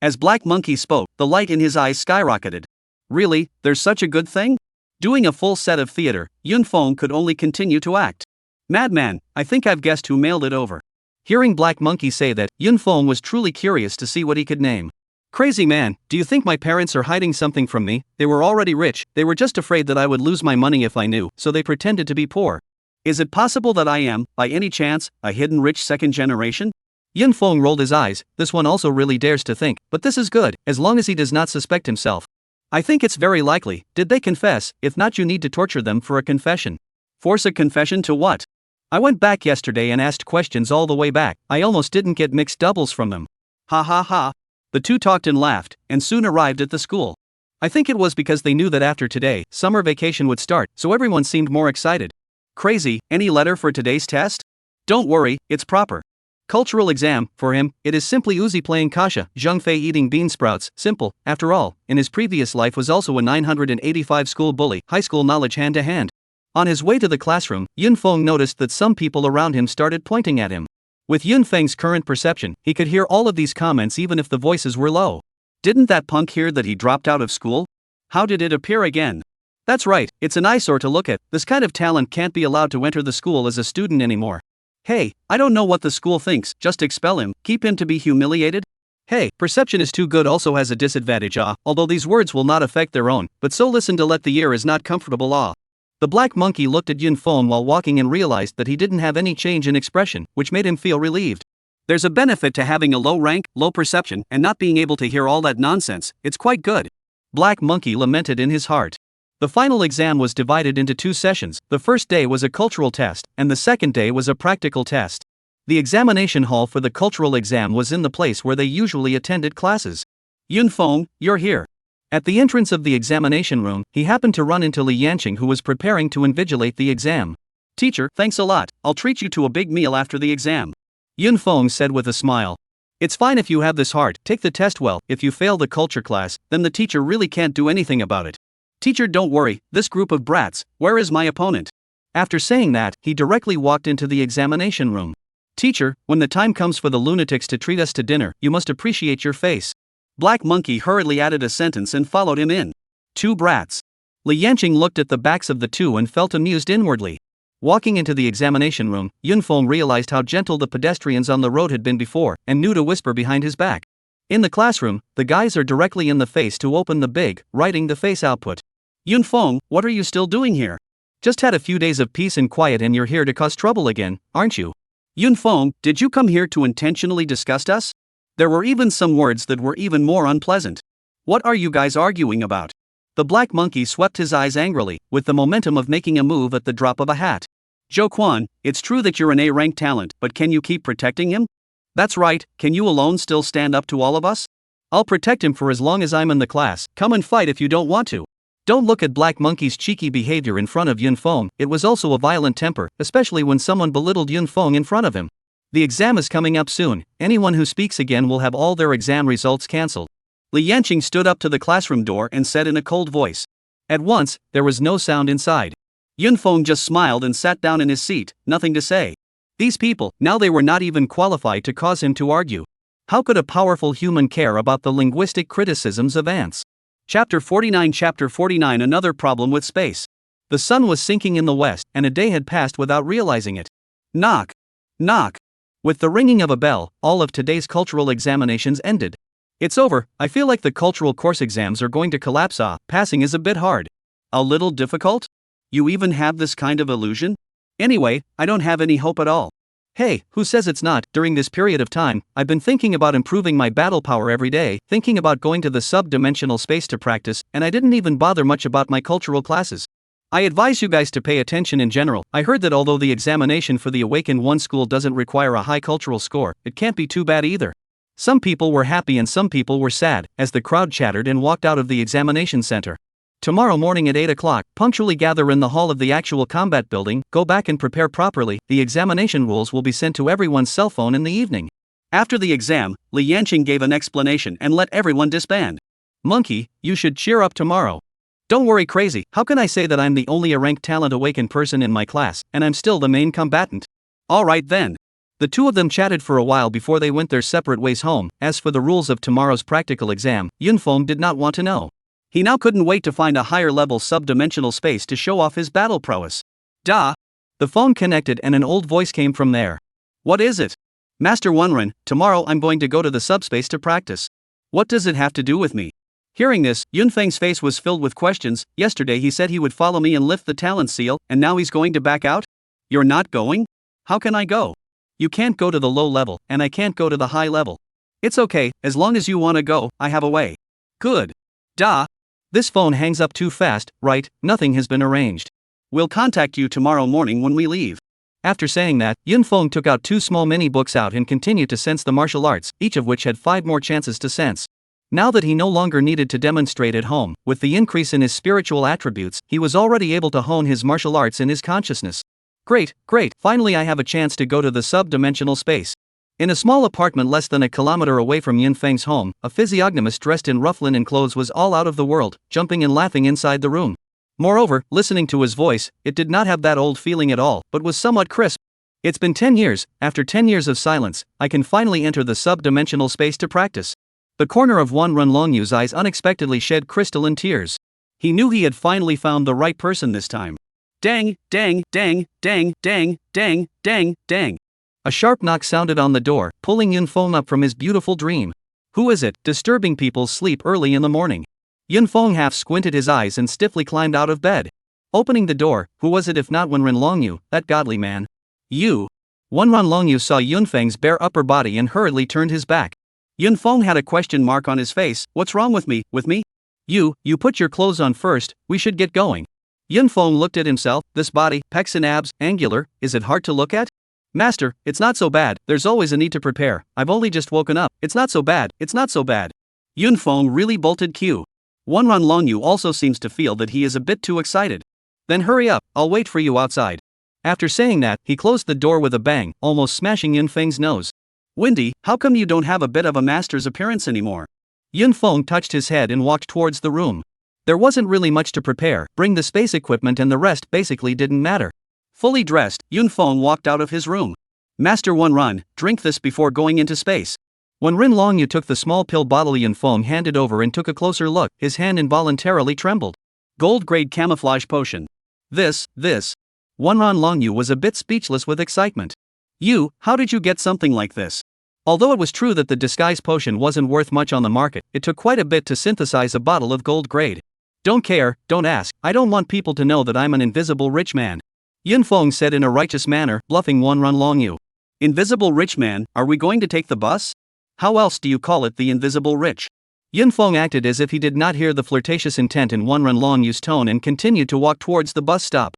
As Black Monkey spoke, the light in his eyes skyrocketed. Really, there's such a good thing? Doing a full set of theater, Yunfeng could only continue to act. Madman, I think I've guessed who mailed it over. Hearing Black Monkey say that, Yunfeng was truly curious to see what he could name. Crazy man, do you think my parents are hiding something from me? They were already rich, they were just afraid that I would lose my money if I knew, so they pretended to be poor. Is it possible that I am, by any chance, a hidden rich second generation? Yunfeng rolled his eyes. This one also really dares to think, but this is good, as long as he does not suspect himself. I think it's very likely. Did they confess? If not, you need to torture them for a confession. Force a confession to what? I went back yesterday and asked questions all the way back. I almost didn't get mixed doubles from them. Ha ha ha. The two talked and laughed, and soon arrived at the school. I think it was because they knew that after today, summer vacation would start, so everyone seemed more excited. Crazy, any letter for today's test? Don't worry, it's proper. Cultural exam, for him, it is simply Uzi playing kasha, Zhengfei eating bean sprouts, simple, after all, in his previous life was also a 985 school bully, high school knowledge hand to hand. On his way to the classroom, Yunfeng noticed that some people around him started pointing at him. With Yunfeng's current perception, he could hear all of these comments even if the voices were low. Didn't that punk hear that he dropped out of school? How did it appear again? That's right, it's an eyesore to look at. This kind of talent can't be allowed to enter the school as a student anymore. Hey, I don't know what the school thinks, just expel him, keep him to be humiliated? Hey, perception is too good also has a disadvantage although these words will not affect their own, but so listen to let the ear is not comfortable The black monkey looked at Yunfeng while walking and realized that he didn't have any change in expression, which made him feel relieved. There's a benefit to having a low rank, low perception, and not being able to hear all that nonsense, it's quite good. Black monkey lamented in his heart. The final exam was divided into 2 sessions. The first day was a cultural test, and the second day was a practical test. The examination hall for the cultural exam was in the place where they usually attended classes. Yunfeng, you're here. At the entrance of the examination room, he happened to run into Li Yanqing, who was preparing to invigilate the exam. Teacher, thanks a lot, I'll treat you to a big meal after the exam. Yunfeng said with a smile. It's fine if you have this heart, take the test well. If you fail the culture class, then the teacher really can't do anything about it. Teacher, don't worry, this group of brats, where is my opponent? After saying that, he directly walked into the examination room. Teacher, when the time comes for the lunatics to treat us to dinner, you must appreciate your face. Black Monkey hurriedly added a sentence and followed him in. 2 brats. Li Yanqing looked at the backs of the two and felt amused inwardly. Walking into the examination room, Yunfeng realized how gentle the pedestrians on the road had been before, and knew to whisper behind his back. In the classroom, the guys are directly in the face to open the big, writing the face output. Yunfeng, what are you still doing here? Just had a few days of peace and quiet and you're here to cause trouble again, aren't you? Yunfeng, did you come here to intentionally disgust us? There were even some words that were even more unpleasant. What are you guys arguing about? The black monkey swept his eyes angrily, with the momentum of making a move at the drop of a hat. Zhou Quan, it's true that you're an A-rank talent, but can you keep protecting him? That's right, can you alone still stand up to all of us? I'll protect him for as long as I'm in the class, come and fight if you don't want to. Don't look at Black Monkey's cheeky behavior in front of Yunfeng, it was also a violent temper, especially when someone belittled Yunfeng in front of him. The exam is coming up soon, anyone who speaks again will have all their exam results cancelled. Li Yanqing stood up to the classroom door and said in a cold voice. At once, there was no sound inside. Yunfeng just smiled and sat down in his seat, nothing to say. These people, now they were not even qualified to cause him to argue. How could a powerful human care about the linguistic criticisms of ants? Chapter 49 Another problem with space. The sun was sinking in the west, and a day had passed without realizing it. Knock. Knock. With the ringing of a bell, all of today's cultural examinations ended. It's over, I feel like the cultural course exams are going to collapse. Passing is a bit hard. A little difficult? You even have this kind of illusion? Anyway, I don't have any hope at all. Hey, who says it's not? During this period of time, I've been thinking about improving my battle power every day, thinking about going to the sub-dimensional space to practice, and I didn't even bother much about my cultural classes. I advise you guys to pay attention in general. I heard that although the examination for the Awakened 1 school doesn't require a high cultural score, it can't be too bad either. Some people were happy and some people were sad, as the crowd chattered and walked out of the examination center. Tomorrow morning at 8 o'clock, punctually gather in the hall of the actual combat building, go back and prepare properly. The examination rules will be sent to everyone's cell phone in the evening. After the exam, Li Yanqing gave an explanation and let everyone disband. Monkey, you should cheer up tomorrow. Don't worry crazy, how can I say that I'm the only ranked talent awakened person in my class, and I'm still the main combatant? Alright then. The two of them chatted for a while before they went their separate ways home. As for the rules of tomorrow's practical exam, Yunfeng did not want to know. He now couldn't wait to find a higher level sub-dimensional space to show off his battle prowess. Da! The phone connected and an old voice came from there. What is it? Master Wenren, tomorrow I'm going to go to the subspace to practice. What does it have to do with me? Hearing this, Yunfeng's face was filled with questions. Yesterday he said he would follow me and lift the talent seal, and now he's going to back out? You're not going? How can I go? You can't go to the low level, and I can't go to the high level. It's okay, as long as you want to go, I have a way. Good. Da! This phone hangs up too fast, right? Nothing has been arranged. We'll contact you tomorrow morning when we leave. After saying that, Yunfeng took out 2 small mini books out and continued to sense the martial arts, each of which had 5 more chances to sense. Now that he no longer needed to demonstrate at home, with the increase in his spiritual attributes, he was already able to hone his martial arts in his consciousness. Great, finally I have a chance to go to the sub-dimensional space. In a small apartment less than a kilometer away from Yunfeng's home, a physiognomist dressed in rough linen clothes was all out of the world, jumping and laughing inside the room. Moreover, listening to his voice, it did not have that old feeling at all, but was somewhat crisp. It's been 10 years, after 10 years of silence, I can finally enter the sub-dimensional space to practice. The corner of Wenren Longyu's eyes unexpectedly shed crystalline tears. He knew he had finally found the right person this time. Dang, dang, dang, dang, dang, dang, dang, dang. A sharp knock sounded on the door, pulling Yunfeng up from his beautiful dream. Who is it, disturbing people's sleep early in the morning? Yunfeng half squinted his eyes and stiffly climbed out of bed. Opening the door, who was it if not Wenren Longyu, that godly man? You. Wenren Longyu saw Yunfeng's bare upper body and hurriedly turned his back. Yunfeng had a question mark on his face. What's wrong with me? You put your clothes on first, we should get going. Yunfeng looked at himself. This body, pecs and abs, angular, is it hard to look at? Master, it's not so bad, there's always a need to prepare. I've only just woken up, it's not so bad. Yunfeng really bolted Q. Wenren Longyu also seems to feel that he is a bit too excited. Then hurry up, I'll wait for you outside. After saying that, he closed the door with a bang, almost smashing Yunfeng's nose. Windy, how come you don't have a bit of a master's appearance anymore? Yunfeng touched his head and walked towards the room. There wasn't really much to prepare, bring the space equipment and the rest basically didn't matter. Fully dressed, Yunfeng walked out of his room. Master Wenren, drink this before going into space. Wenren Longyu took the small pill bottle Yunfeng handed over and took a closer look, his hand involuntarily trembled. Gold-grade camouflage potion. This. Wenren Longyu was a bit speechless with excitement. How did you get something like this? Although it was true that the disguise potion wasn't worth much on the market, it took quite a bit to synthesize a bottle of gold grade. Don't care, don't ask, I don't want people to know that I'm an invisible rich man. Yunfeng said in a righteous manner, bluffing Wenren Longyu. Invisible rich man, are we going to take the bus? How else do you call it the invisible rich? Yunfeng acted as if he did not hear the flirtatious intent in Wenren Longyu's tone and continued to walk towards the bus stop.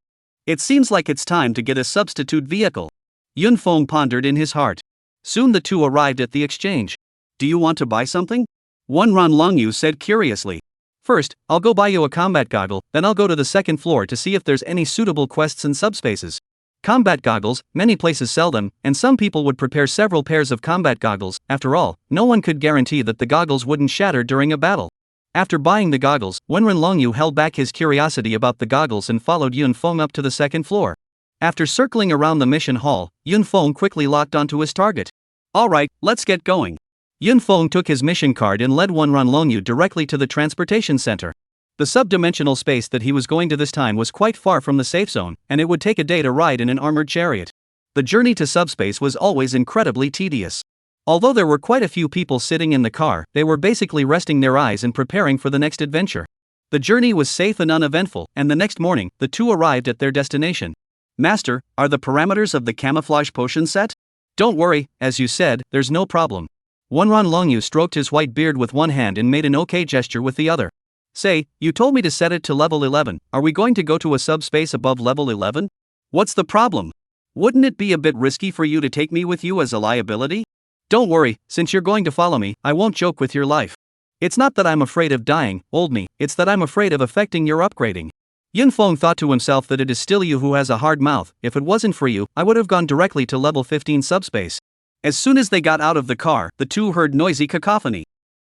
It seems like it's time to get a substitute vehicle. Yunfeng pondered in his heart. Soon the two arrived at the exchange. Do you want to buy something? Wenren Longyu said curiously. First, I'll go buy you a combat goggle, then I'll go to the second floor to see if there's any suitable quests and subspaces. Combat goggles, many places sell them, and some people would prepare several pairs of combat goggles. After all, no one could guarantee that the goggles wouldn't shatter during a battle. After buying the goggles, Wenren Longyu held back his curiosity about the goggles and followed Yunfeng up to the second floor. After circling around the mission hall, Yunfeng quickly locked onto his target. Alright, let's get going. Yunfeng took his mission card and led Wenren Longyu directly to the transportation center. The subdimensional space that he was going to this time was quite far from the safe zone, and it would take a day to ride in an armored chariot. The journey to subspace was always incredibly tedious. Although there were quite a few people sitting in the car, they were basically resting their eyes and preparing for the next adventure. The journey was safe and uneventful, and the next morning, the two arrived at their destination. Master, are the parameters of the camouflage potion set? Don't worry, as you said, there's no problem. Wenren Longyu stroked his white beard with one hand and made an okay gesture with the other. Say, you told me to set it to level 11, are we going to go to a subspace above level 11? What's the problem? Wouldn't it be a bit risky for you to take me with you as a liability? Don't worry, since you're going to follow me, I won't joke with your life. It's not that I'm afraid of dying, old me, it's that I'm afraid of affecting your upgrading. Yunfeng thought to himself that it is still you who has a hard mouth. If it wasn't for you, I would have gone directly to level 15 subspace. As soon as they got out of the car, the two heard noisy cacophony.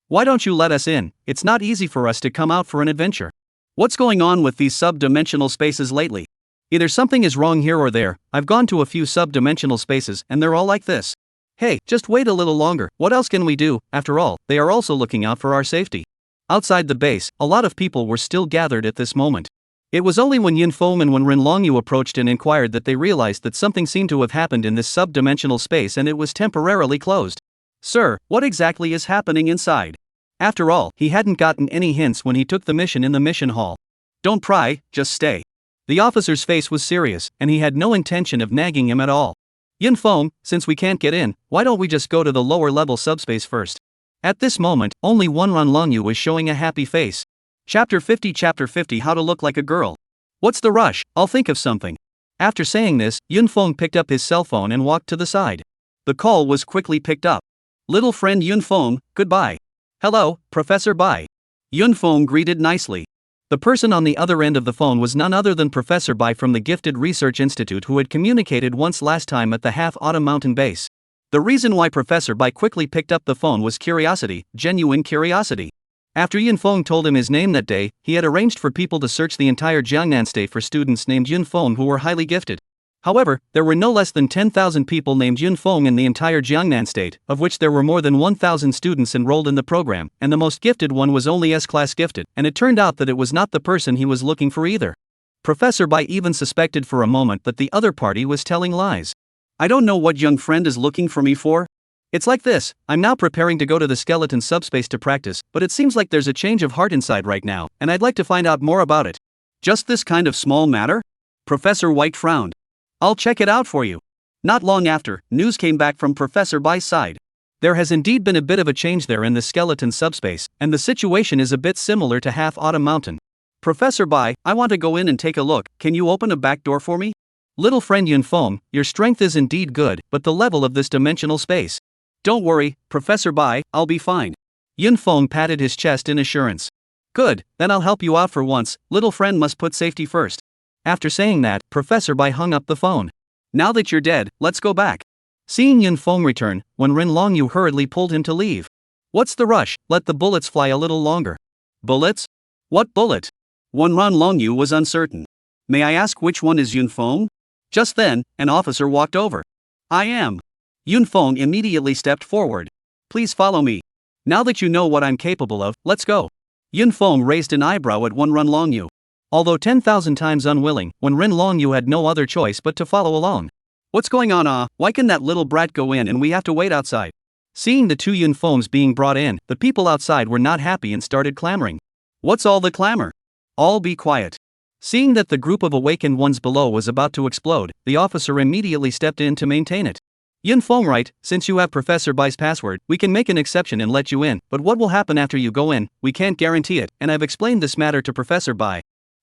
Why don't you let us in? It's not easy for us to come out for an adventure. What's going on with these sub-dimensional spaces lately? Either something is wrong here or there. I've gone to a few sub-dimensional spaces and they're all like this. Hey, just wait a little longer, what else can we do? After all, they are also looking out for our safety. Outside the base, a lot of people were still gathered at this moment. It was only when Yunfeng and when Ren Longyu approached and inquired that they realized that something seemed to have happened in this sub-dimensional space and it was temporarily closed. Sir, what exactly is happening inside? After all, he hadn't gotten any hints when he took the mission in the mission hall. Don't pry, just stay. The officer's face was serious, and he had no intention of nagging him at all. Yunfeng, since we can't get in, why don't we just go to the lower level subspace first? At this moment, only one Ren Longyu was showing a happy face. Chapter 50 How to look like a girl. What's the rush? I'll think of something. After saying this, Yunfeng picked up his cell phone and walked to the side. The call was quickly picked up. Little friend Yunfeng, goodbye. Hello, Professor Bai. Yunfeng greeted nicely. The person on the other end of the phone was none other than Professor Bai from the Gifted Research Institute, who had communicated once last time at the Half-Autumn Mountain base. The reason why Professor Bai quickly picked up the phone was curiosity, genuine curiosity. After Yunfeng told him his name that day, he had arranged for people to search the entire Jiangnan state for students named Yunfeng who were highly gifted. However, there were no less than 10,000 people named Yunfeng in the entire Jiangnan state, of which there were more than 1,000 students enrolled in the program, and the most gifted one was only S-class gifted, and it turned out that it was not the person he was looking for either. Professor Bai even suspected for a moment that the other party was telling lies. I don't know what young friend is looking for me for. It's like this, I'm now preparing to go to the skeleton subspace to practice, but it seems like there's a change of heart inside right now, and I'd like to find out more about it. Just this kind of small matter? Professor White frowned. I'll check it out for you. Not long after, news came back from Professor Bai's side. There has indeed been a bit of a change there in the skeleton subspace, and the situation is a bit similar to Half-Autumn Mountain. Professor Bai, I want to go in and take a look, can you open a back door for me? Little friend Yunfeng, your strength is indeed good, but the level of this dimensional space. Don't worry, Professor Bai, I'll be fine. Yunfeng patted his chest in assurance. Good, then I'll help you out for once, little friend must put safety first. After saying that, Professor Bai hung up the phone. Now that you're dead, let's go back. Seeing Yunfeng return, when Ren Longyu hurriedly pulled him to leave. What's the rush? Let the bullets fly a little longer. Bullets? What bullet? Ren Longyu was uncertain. May I ask which one is Yunfeng? Just then, an officer walked over. I am. Yunfeng immediately stepped forward. Please follow me. Now that you know what I'm capable of, let's go. Yunfeng raised an eyebrow at Ren Longyu. Although 10,000 times unwilling, when Ren Longyu had no other choice but to follow along. What's going on? Why can that little brat go in and we have to wait outside? Seeing the two Yunfengs being brought in, the people outside were not happy and started clamoring. What's all the clamor? All be quiet. Seeing that the group of awakened ones below was about to explode, the officer immediately stepped in to maintain it. Yunfeng, right, since you have Professor Bai's password, we can make an exception and let you in, but what will happen after you go in, we can't guarantee it, and I've explained this matter to Professor Bai.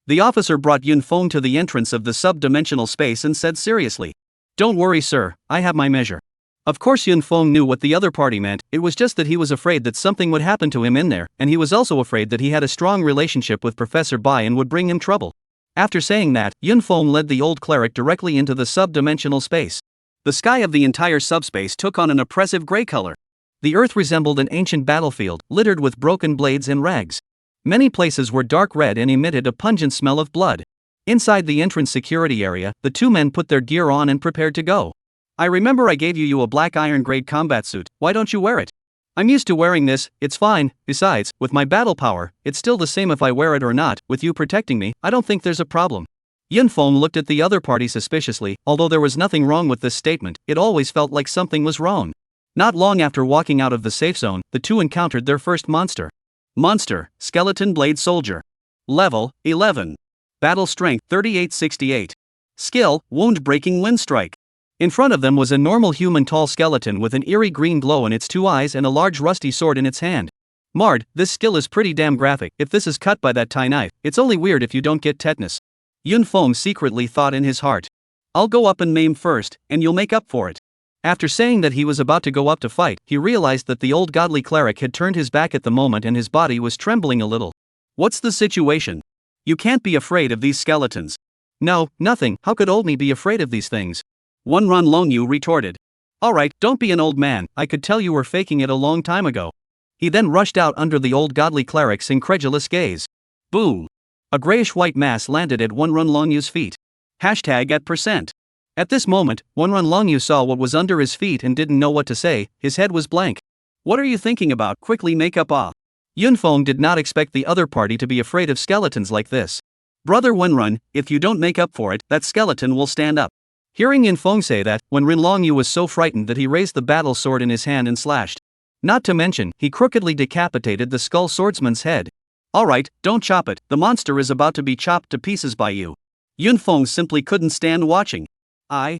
The officer brought Yunfeng to the entrance of the sub-dimensional space and said seriously. Don't worry sir, I have my measure. Of course Yunfeng knew what the other party meant, it was just that he was afraid that something would happen to him in there, and he was also afraid that he had a strong relationship with Professor Bai and would bring him trouble. After saying that, Yunfeng led the old cleric directly into the sub-dimensional space. The sky of the entire subspace took on an oppressive gray color. The earth resembled an ancient battlefield, littered with broken blades and rags. Many places were dark red and emitted a pungent smell of blood. Inside the entrance security area, the two men put their gear on and prepared to go. I remember I gave you a black iron grade combat suit, why don't you wear it? I'm used to wearing this, it's fine, besides, with my battle power, it's still the same if I wear it or not, with you protecting me, I don't think there's a problem. Yunfeng looked at the other party suspiciously, although there was nothing wrong with this statement, it always felt like something was wrong. Not long after walking out of the safe zone, the two encountered their first monster. Monster, Skeleton Blade Soldier. Level, 11. Battle Strength, 3868. Skill, Wound Breaking Wind Strike. In front of them was a normal human tall skeleton with an eerie green glow in its two eyes and a large rusty sword in its hand. Mard, this skill is pretty damn graphic. If this is cut by that Thai knife, it's only weird if you don't get tetanus. Yun Feng secretly thought in his heart. I'll go up and maim first, and you'll make up for it. After saying that he was about to go up to fight, he realized that the old godly cleric had turned his back at the moment and his body was trembling a little. What's the situation? You can't be afraid of these skeletons. No, nothing. How could old me be afraid of these things? Wenran Longyu retorted. Alright, don't be an old man, I could tell you were faking it a long time ago. He then rushed out under the old godly cleric's incredulous gaze. Boom! A grayish-white mass landed at Wenran Longyu's feet. #@%. At this moment, Wenran Longyu saw what was under his feet and didn't know what to say, his head was blank. What are you thinking about? Quickly make up off. Yun Feng did not expect the other party to be afraid of skeletons like this. Brother Wenrun, if you don't make up for it, that skeleton will stand up. Hearing Yun Feng say that, Wenran Longyu was so frightened that he raised the battle sword in his hand and slashed. Not to mention, he crookedly decapitated the skull swordsman's head. Alright, don't chop it, the monster is about to be chopped to pieces by you. Yun Feng simply couldn't stand watching. I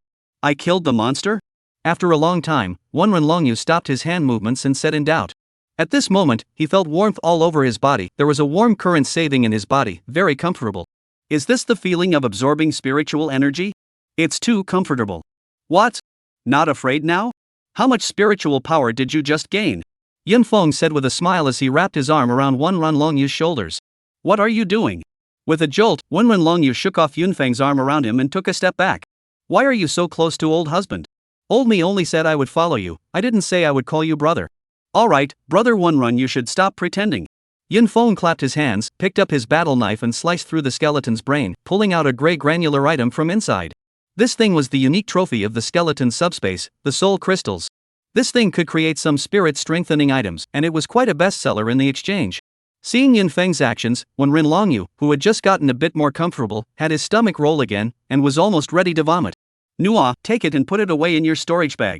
killed the monster? After a long time, Wenran Longyu stopped his hand movements and said in doubt. At this moment, he felt warmth all over his body, there was a warm current seething in his body, very comfortable. Is this the feeling of absorbing spiritual energy? It's too comfortable. What? Not afraid now? How much spiritual power did you just gain? Yun Feng said with a smile as he wrapped his arm around Wenran Longyu's shoulders. What are you doing? With a jolt, Wenran Longyu shook off Yun Feng's arm around him and took a step back. Why are you so close to old husband? Old me only said I would follow you, I didn't say I would call you brother. Alright, brother Wenrun, you should stop pretending. Yun Feng clapped his hands, picked up his battle knife and sliced through the skeleton's brain, pulling out a gray granular item from inside. This thing was the unique trophy of the skeleton subspace, the soul crystals. This thing could create some spirit-strengthening items, and it was quite a bestseller in the exchange. Seeing Yun Feng's actions, Wenran Longyu, who had just gotten a bit more comfortable, had his stomach roll again, and was almost ready to vomit. Nua, take it and put it away in your storage bag.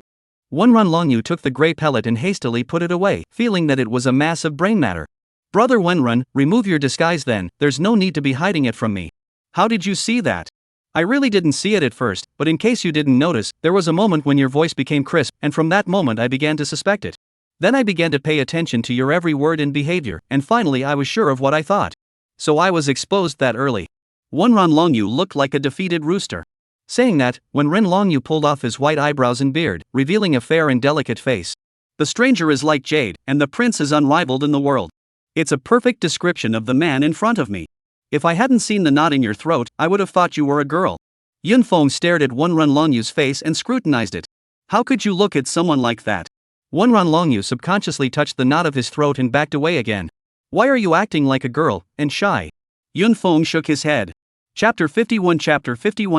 Wenran Longyu took the gray pellet and hastily put it away, feeling that it was a mass of brain matter. Brother Wenrun, remove your disguise then, there's no need to be hiding it from me. How did you see that? I really didn't see it at first, but in case you didn't notice, there was a moment when your voice became crisp, and from that moment I began to suspect it. Then I began to pay attention to your every word and behavior, and finally I was sure of what I thought. So I was exposed that early. Wenran Longyu looked like a defeated rooster. Saying that, Wenran Longyu pulled off his white eyebrows and beard, revealing a fair and delicate face. The stranger is like jade, and the prince is unrivaled in the world. It's a perfect description of the man in front of me. If I hadn't seen the knot in your throat, I would have thought you were a girl. Yun Feng stared at Wenran Longyu's face and scrutinized it. How could you look at someone like that? Wenran Longyu subconsciously touched the knot of his throat and backed away again. Why are you acting like a girl, and shy? Yun Feng shook his head. Chapter 51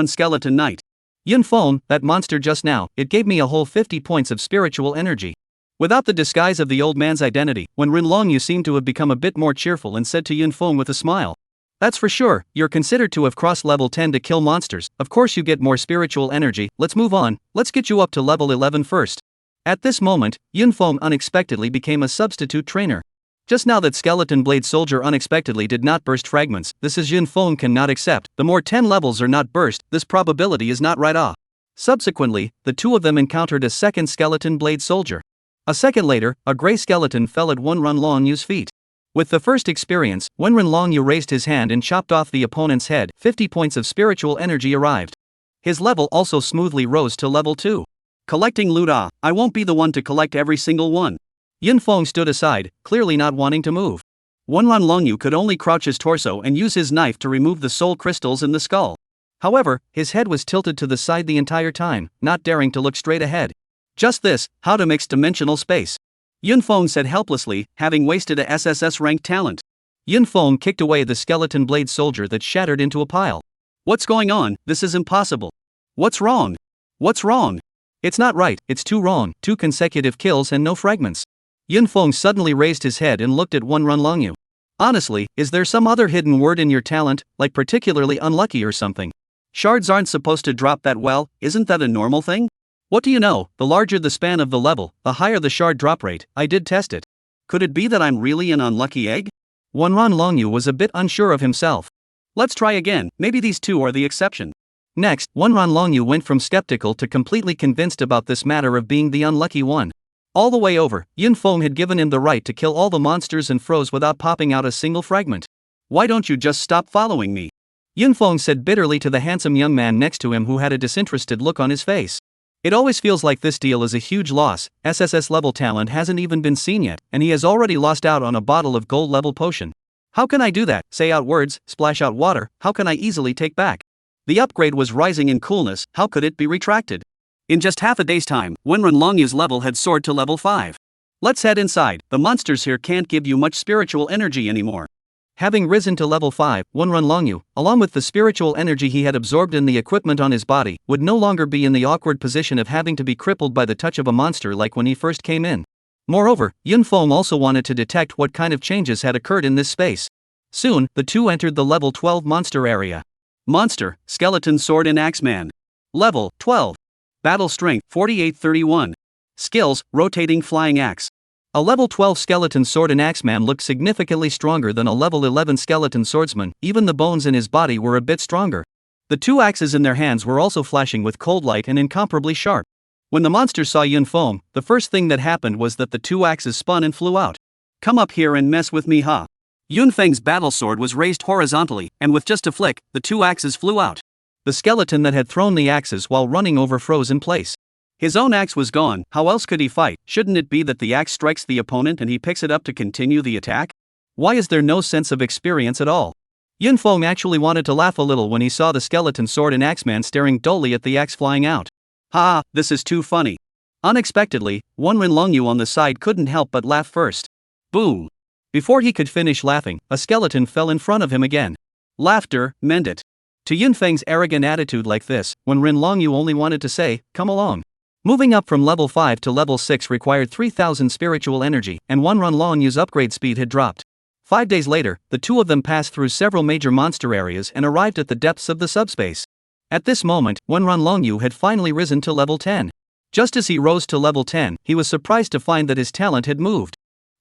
Skeleton Knight. Yun Feng, that monster just now, it gave me a whole 50 points of spiritual energy. Without the disguise of the old man's identity, Wenran Longyu seemed to have become a bit more cheerful and said to Yun Feng with a smile. That's for sure, you're considered to have crossed level 10 to kill monsters, of course you get more spiritual energy, let's move on, let's get you up to level 11 first. At this moment, Yun Feng unexpectedly became a substitute trainer. Just now that Skeleton Blade Soldier unexpectedly did not burst fragments, this is Yun Feng cannot accept, the more 10 levels are not burst, this probability is not right off. Subsequently, the two of them encountered a second Skeleton Blade Soldier. A second later, a grey skeleton fell at Wenran Longyu's feet. With the first experience, Wenran Longyu raised his hand and chopped off the opponent's head, 50 points of spiritual energy arrived. His level also smoothly rose to level 2. Collecting loot. I won't be the one to collect every single one. Yun Feng stood aside, clearly not wanting to move. Wenran Longyu could only crouch his torso and use his knife to remove the soul crystals in the skull. However, his head was tilted to the side the entire time, not daring to look straight ahead. Just this, how to mix dimensional space. Yun Feng said helplessly, having wasted a SSS rank talent. Yun Feng kicked away the skeleton blade soldier that shattered into a pile. What's going on? This is impossible. What's wrong? What's wrong? It's not right, it's too wrong, 2 consecutive kills and no fragments. Yun Feng suddenly raised his head and looked at Wenran Longyu. Honestly, is there some other hidden word in your talent, like particularly unlucky or something? Shards aren't supposed to drop that well, isn't that a normal thing? What do you know, the larger the span of the level, the higher the shard drop rate, I did test it. Could it be that I'm really an unlucky egg? Wenran Longyu was a bit unsure of himself. Let's try again, maybe these two are the exception. Next, Wenran Longyu went from skeptical to completely convinced about this matter of being the unlucky one. All the way over, Yun Feng had given him the right to kill all the monsters and froze without popping out a single fragment. Why don't you just stop following me? Yun Feng said bitterly to the handsome young man next to him who had a disinterested look on his face. It always feels like this deal is a huge loss. SSS level talent hasn't even been seen yet, and he has already lost out on a bottle of gold level potion. How can I do that? Say out words, splash out water, how can I easily take back? The upgrade was rising in coolness, how could it be retracted? In just half a day's time, Wenren Longyu's level had soared to level 5. Let's head inside, the monsters here can't give you much spiritual energy anymore. Having risen to level 5, Wenren Longyu, along with the spiritual energy he had absorbed in the equipment on his body, would no longer be in the awkward position of having to be crippled by the touch of a monster like when he first came in. Moreover, Yun Feng also wanted to detect what kind of changes had occurred in this space. Soon, the two entered the level 12 monster area. Monster, Skeleton Sword and Axeman. Level 12. Battle Strength 4831. Skills, Rotating Flying Axe. A level 12 skeleton sword and axeman looked significantly stronger than a level 11 skeleton swordsman, even the bones in his body were a bit stronger. The two axes in their hands were also flashing with cold light and incomparably sharp. When the monsters saw Yun Feng, the first thing that happened was that the two axes spun and flew out. Come up here and mess with me, huh? Yun Feng's battle sword was raised horizontally, and with just a flick, the two axes flew out. The skeleton that had thrown the axes while running over froze in place. His own axe was gone, how else could he fight? Shouldn't it be that the axe strikes the opponent and he picks it up to continue the attack? Why is there no sense of experience at all? Yun Feng actually wanted to laugh a little when he saw the skeleton sword and axeman staring dully at the axe flying out. Ha, this is too funny. Unexpectedly, Wenren Longyu on the side couldn't help but laugh first. Boom! Before he could finish laughing, a skeleton fell in front of him again. Laughter, mend it. To Yun Feng's arrogant attitude like this, Wenren Longyu only wanted to say, come along. Moving up from level 5 to level 6 required 3,000 spiritual energy, and Wenren Longyu's upgrade speed had dropped. 5 days later, the two of them passed through several major monster areas and arrived at the depths of the subspace. At this moment, Wenren Longyu had finally risen to level 10. Just as he rose to level 10, he was surprised to find that his talent had moved.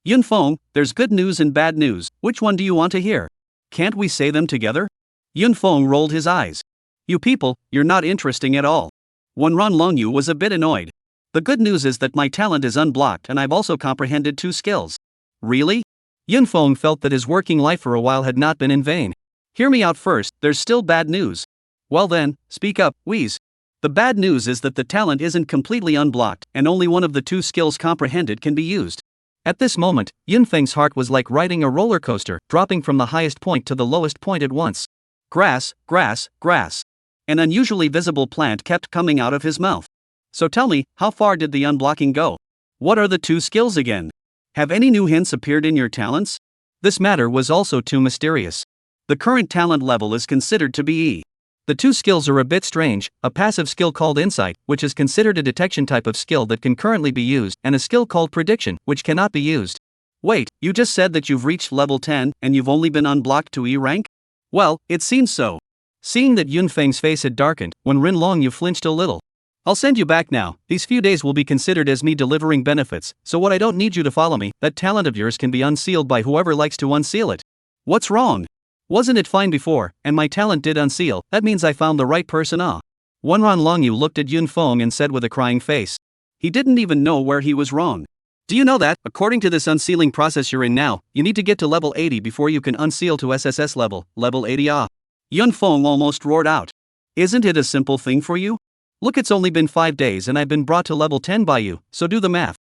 Yun Feng, there's good news and bad news, which one do you want to hear? Can't we say them together? Yun Feng rolled his eyes. You people, you're not interesting at all. Wenren Longyu was a bit annoyed. The good news is that my talent is unblocked and I've also comprehended 2 skills. Really? Yun Feng felt that his working life for a while had not been in vain. Hear me out first, there's still bad news. Well then, speak up, wheeze. The bad news is that the talent isn't completely unblocked and only one of the 2 skills comprehended can be used. At this moment, Yun Feng's heart was like riding a roller coaster, dropping from the highest point to the lowest point at once. Grass, grass, grass. An unusually visible plant kept coming out of his mouth. So tell me, how far did the unblocking go? What are the 2 skills again? Have any new hints appeared in your talents? This matter was also too mysterious. The current talent level is considered to be E. The 2 skills are a bit strange, a passive skill called Insight, which is considered a detection type of skill that can currently be used, and a skill called Prediction, which cannot be used. Wait, you just said that you've reached level 10 and you've only been unblocked to E rank? Well, it seems so. Seeing that Yun Feng's face had darkened, Wenren Longyu flinched a little. I'll send you back now, these few days will be considered as me delivering benefits, so what I don't need you to follow me, that talent of yours can be unsealed by whoever likes to unseal it. What's wrong? Wasn't it fine before, and my talent did unseal, that means I found the right person Wenren Longyu looked at Yun Feng and said with a crying face. He didn't even know where he was wrong. Do you know that, according to this unsealing process you're in now, you need to get to level 80 before you can unseal to SSS level 80 Yun Feng almost roared out. Isn't it a simple thing for you? Look, it's only been 5 days and I've been brought to level 10 by you, so do the math.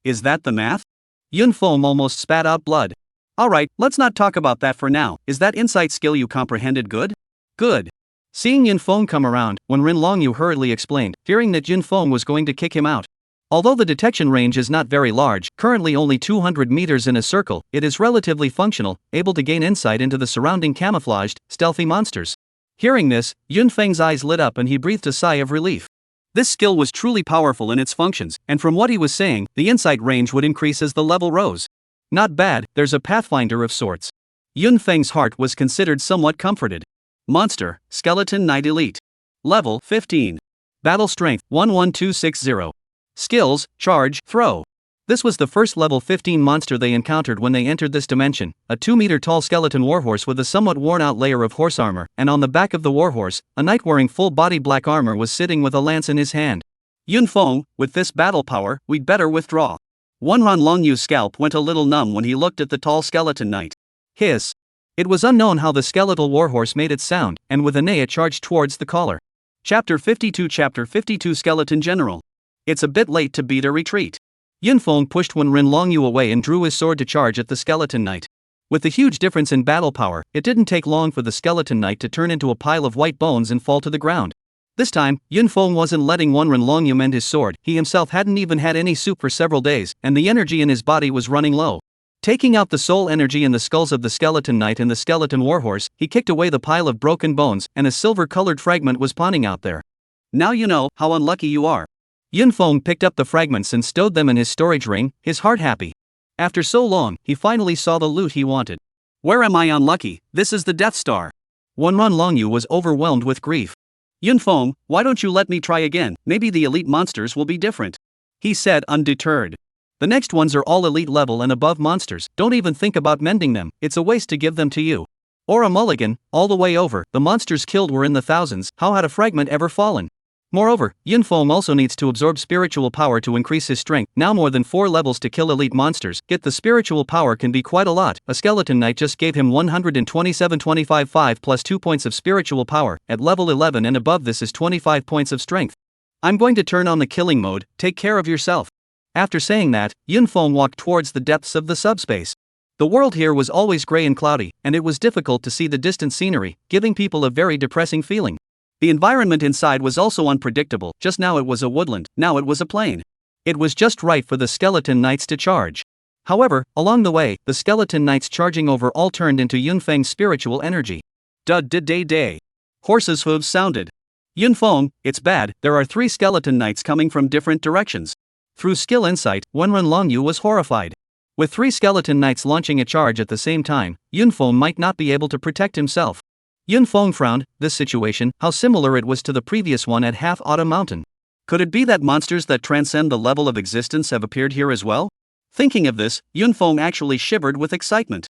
Is that the math? Yun Feng almost spat out blood. Alright, let's not talk about that for now, is that insight skill you comprehended good? Good. Seeing Yun Feng come around, Wenren Longyu hurriedly explained, fearing that Yun Feng was going to kick him out. Although the detection range is not very large, currently only 200 meters in a circle, it is relatively functional, able to gain insight into the surrounding camouflaged, stealthy monsters. Hearing this, Yun Feng's eyes lit up and he breathed a sigh of relief. This skill was truly powerful in its functions, and from what he was saying, the insight range would increase as the level rose. Not bad, there's a pathfinder of sorts. Yun Feng's heart was considered somewhat comforted. Monster, Skeleton Knight Elite. Level 15. Battle Strength 11260. Skills, Charge, Throw. This was the first level 15 monster they encountered when they entered this dimension, a 2-meter-tall skeleton warhorse with a somewhat worn-out layer of horse armor, and on the back of the warhorse, a knight wearing full-body black armor was sitting with a lance in his hand. Yun Feng, with this battle power, we'd better withdraw. Wenran Longyu's scalp went a little numb when he looked at the tall skeleton knight. Hiss. It was unknown how the skeletal warhorse made its sound, and with a neigh it charged towards the caller. Chapter 52 Skeleton General. It's a bit late to beat a retreat. Yunfeng pushed Wenran Longyu away and drew his sword to charge at the skeleton knight. With the huge difference in battle power, it didn't take long for the skeleton knight to turn into a pile of white bones and fall to the ground. This time, Yunfeng wasn't letting Wenran Longyu mend his sword. He himself hadn't even had any soup for several days, and the energy in his body was running low. Taking out the soul energy in the skulls of the skeleton knight and the skeleton warhorse, he kicked away the pile of broken bones, and a silver-colored fragment was spawning out there. Now you know how unlucky you are. Yunfeng picked up the fragments and stowed them in his storage ring, his heart happy. After so long, he finally saw the loot he wanted. Where am I unlucky? This is the Death Star. Wenran Longyu was overwhelmed with grief. Yunfeng, why don't you let me try again? Maybe the elite monsters will be different, he said undeterred. The next ones are all elite level and above monsters. Don't even think about mending them, it's a waste to give them to you. Or a mulligan, all the way over. The monsters killed were in the thousands. How had a fragment ever fallen? Moreover, Yunfeng also needs to absorb spiritual power to increase his strength, now more than 4 levels to kill elite monsters. Get the spiritual power can be quite a lot. A skeleton knight just gave him 127.25 plus 2 points of spiritual power. At level 11 and above this is 25 points of strength. I'm going to turn on the killing mode, take care of yourself. After saying that, Yunfeng walked towards the depths of the subspace. The world here was always gray and cloudy, and it was difficult to see the distant scenery, giving people a very depressing feeling. The environment inside was also unpredictable. Just now it was a woodland, now it was a plain. It was just right for the skeleton knights to charge. However, along the way, the skeleton knights charging over all turned into Yunfeng's spiritual energy. Day. Horses' hooves sounded. Yunfeng, it's bad, there are 3 skeleton knights coming from different directions. Through skill insight, Wenran Longyu was horrified. With 3 skeleton knights launching a charge at the same time, Yunfeng might not be able to protect himself. Yunfeng frowned. This situation, how similar it was to the previous one at Half-Autumn Mountain. Could it be that monsters that transcend the level of existence have appeared here as well? Thinking of this, Yunfeng actually shivered with excitement.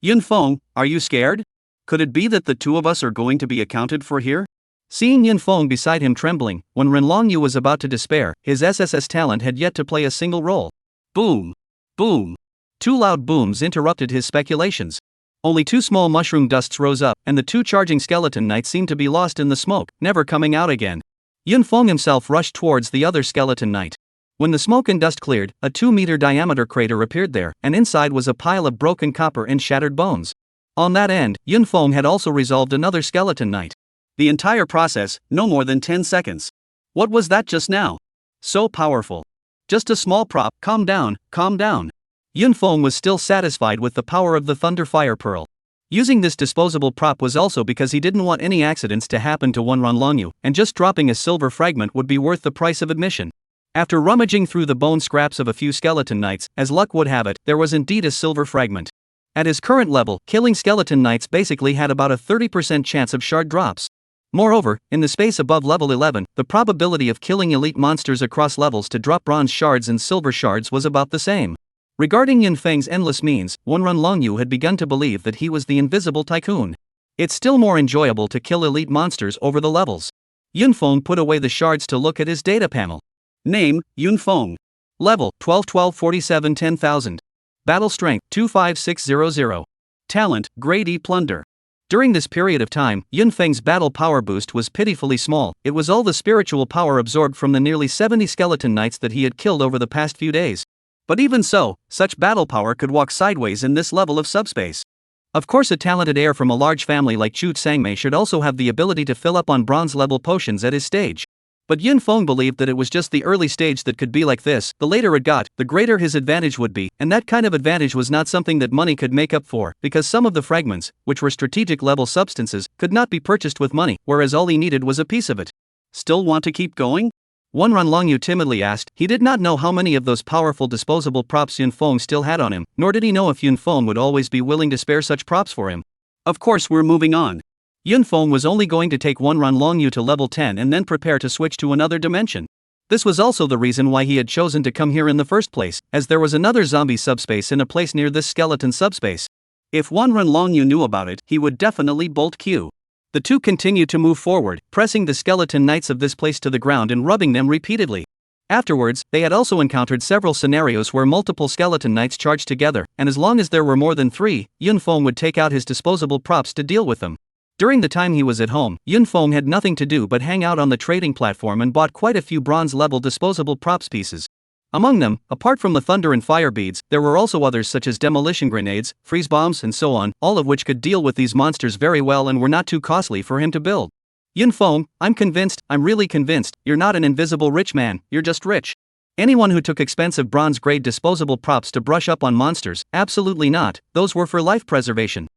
Yunfeng, are you scared? Could it be that the 2 of us are going to be accounted for here? Seeing Yunfeng beside him trembling, when Longyu was about to despair, his SSS talent had yet to play a single role. Boom! Boom! 2 loud booms interrupted his speculations. Only 2 small mushroom dusts rose up, and the 2 charging skeleton knights seemed to be lost in the smoke, never coming out again. Yunfeng himself rushed towards the other skeleton knight. When the smoke and dust cleared, a 2-meter diameter crater appeared there, and inside was a pile of broken copper and shattered bones. On that end, Yunfeng had also resolved another skeleton knight. The entire process, no more than 10 seconds. What was that just now? So powerful. Just a small prop. Calm down, calm down. Yunfeng was still satisfied with the power of the Thunder Fire Pearl. Using this disposable prop was also because he didn't want any accidents to happen to Wenran Longyu, and just dropping a silver fragment would be worth the price of admission. After rummaging through the bone scraps of a few skeleton knights, as luck would have it, there was indeed a silver fragment. At his current level, killing skeleton knights basically had about a 30% chance of shard drops. Moreover, in the space above level 11, the probability of killing elite monsters across levels to drop bronze shards and silver shards was about the same. Regarding Yunfeng's endless means, Wenran Longyu had begun to believe that he was the invisible tycoon. It's still more enjoyable to kill elite monsters over the levels. Yunfeng put away the shards to look at his data panel. Name, Yunfeng. Level, 12-12-47 10,000. Battle strength, 25600. Talent, Grade E Plunder. During this period of time, Yunfeng's battle power boost was pitifully small. It was all the spiritual power absorbed from the nearly 70 skeleton knights that he had killed over the past few days. But even so, such battle power could walk sideways in this level of subspace. Of course, a talented heir from a large family like Chu Sangmei should also have the ability to fill up on bronze-level potions at his stage. But Yunfeng believed that it was just the early stage that could be like this. The later it got, the greater his advantage would be, and that kind of advantage was not something that money could make up for, because some of the fragments, which were strategic-level substances, could not be purchased with money, whereas all he needed was a piece of it. Still want to keep going? Wenran Longyu timidly asked. He did not know how many of those powerful disposable props Yunfeng still had on him, nor did he know if Yunfeng would always be willing to spare such props for him. Of course, we're moving on. Yunfeng was only going to take Wenran Longyu to level 10 and then prepare to switch to another dimension. This was also the reason why he had chosen to come here in the first place, as there was another zombie subspace in a place near this skeleton subspace. If Wenran Longyu knew about it, he would definitely bolt queue. The 2 continued to move forward, pressing the skeleton knights of this place to the ground and rubbing them repeatedly. Afterwards, they had also encountered several scenarios where multiple skeleton knights charged together, and as long as there were more than 3, Yunfeng would take out his disposable props to deal with them. During the time he was at home, Yunfeng had nothing to do but hang out on the trading platform and bought quite a few bronze-level disposable props pieces. Among them, apart from the thunder and fire beads, there were also others such as demolition grenades, freeze bombs and so on, all of which could deal with these monsters very well and were not too costly for him to build. Yunfeng, I'm really convinced, you're not an invisible rich man, you're just rich. Anyone who took expensive bronze-grade disposable props to brush up on monsters, absolutely not, those were for life preservation.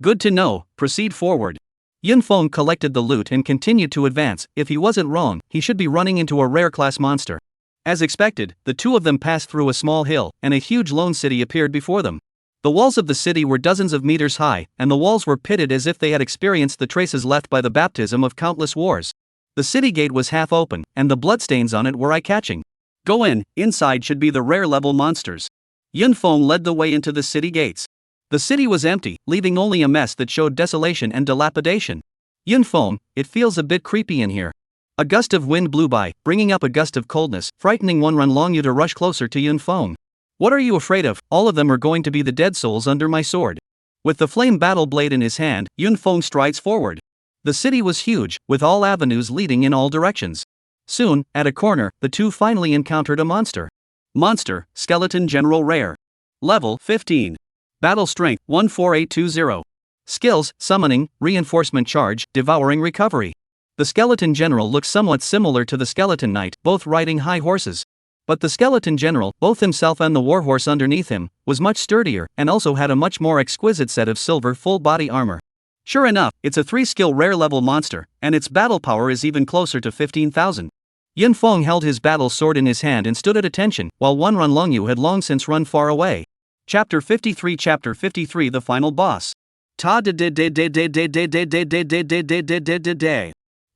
Good to know, proceed forward. Yunfeng collected the loot and continued to advance. If he wasn't wrong, he should be running into a rare class monster. As expected, the two of them passed through a small hill, and a huge lone city appeared before them. The walls of the city were dozens of meters high, and the walls were pitted as if they had experienced the traces left by the baptism of countless wars. The city gate was half open, and the bloodstains on it were eye-catching. Go in, inside should be the rare-level monsters. Yunfeng led the way into the city gates. The city was empty, leaving only a mess that showed desolation and dilapidation. Yunfeng, it feels a bit creepy in here. A gust of wind blew by, bringing up a gust of coldness, frightening one Runlongyu to rush closer to Yunfeng. What are you afraid of? All of them are going to be the dead souls under my sword. With the flame battle blade in his hand, Yunfeng strides forward. The city was huge, with all avenues leading in all directions. Soon, at a corner, the two finally encountered a monster. Monster, Skeleton General Rare. Level 15. Battle Strength 14820. Skills, Summoning, Reinforcement Charge, Devouring Recovery. The Skeleton General looks somewhat similar to the Skeleton Knight, both riding high horses. But the Skeleton General, both himself and the warhorse underneath him, was much sturdier and also had a much more exquisite set of silver full-body armor. Sure enough, it's a 3-skill rare-level monster, and its battle power is even closer to 15,000. Yunfeng held his battle sword in his hand and stood at attention, while one Runlongyu had long since run far away. Chapter 53 The Final Boss.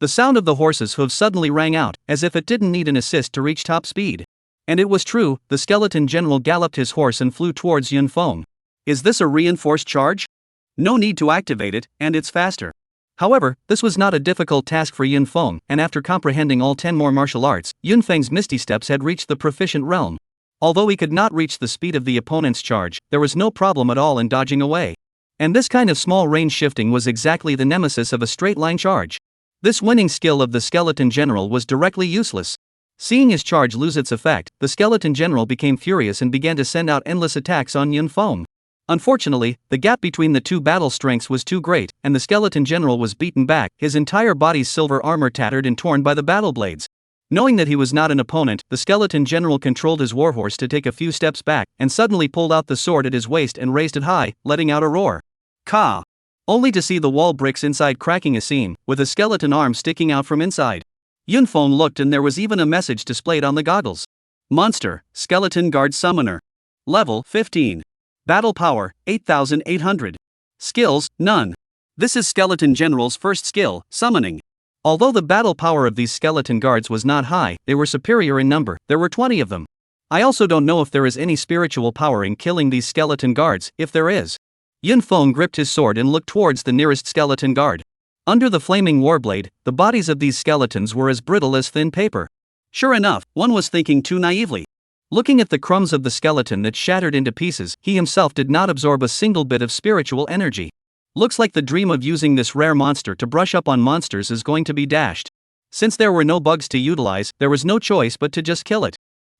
The sound of the horse's hooves suddenly rang out, as if it didn't need an assist to reach top speed. And it was true, the Skeleton General galloped his horse and flew towards Yunfeng. Is this a reinforced charge? No need to activate it, and it's faster. However, this was not a difficult task for Yunfeng, and after comprehending all 10 more martial arts, Yunfeng's Misty Steps had reached the proficient realm. Although he could not reach the speed of the opponent's charge, there was no problem at all in dodging away. And this kind of small range shifting was exactly the nemesis of a straight-line charge. This winning skill of the Skeleton General was directly useless. Seeing his charge lose its effect, the Skeleton General became furious and began to send out endless attacks on Yunfeng. Unfortunately, the gap between the two battle strengths was too great, and the Skeleton General was beaten back, his entire body's silver armor tattered and torn by the battle blades. Knowing that he was not an opponent, the Skeleton General controlled his warhorse to take a few steps back, and suddenly pulled out the sword at his waist and raised it high, letting out a roar. Ka! Only to see the wall bricks inside cracking a seam, with a skeleton arm sticking out from inside. Yunfeng looked and there was even a message displayed on the goggles. Monster, Skeleton Guard Summoner. Level 15. Battle Power, 8,800. Skills, none. This is Skeleton General's first skill, Summoning. Although the battle power of these skeleton guards was not high, they were superior in number, there were 20 of them. I also don't know if there is any spiritual power in killing these skeleton guards, if there is. Yunfeng gripped his sword and looked towards the nearest skeleton guard. Under the flaming warblade, the bodies of these skeletons were as brittle as thin paper. Sure enough, one was thinking too naively. Looking at the crumbs of the skeleton that shattered into pieces, he himself did not absorb a single bit of spiritual energy. Looks like the dream of using this rare monster to brush up on monsters is going to be dashed. Since there were no bugs to utilize, there was no choice but to just kill it.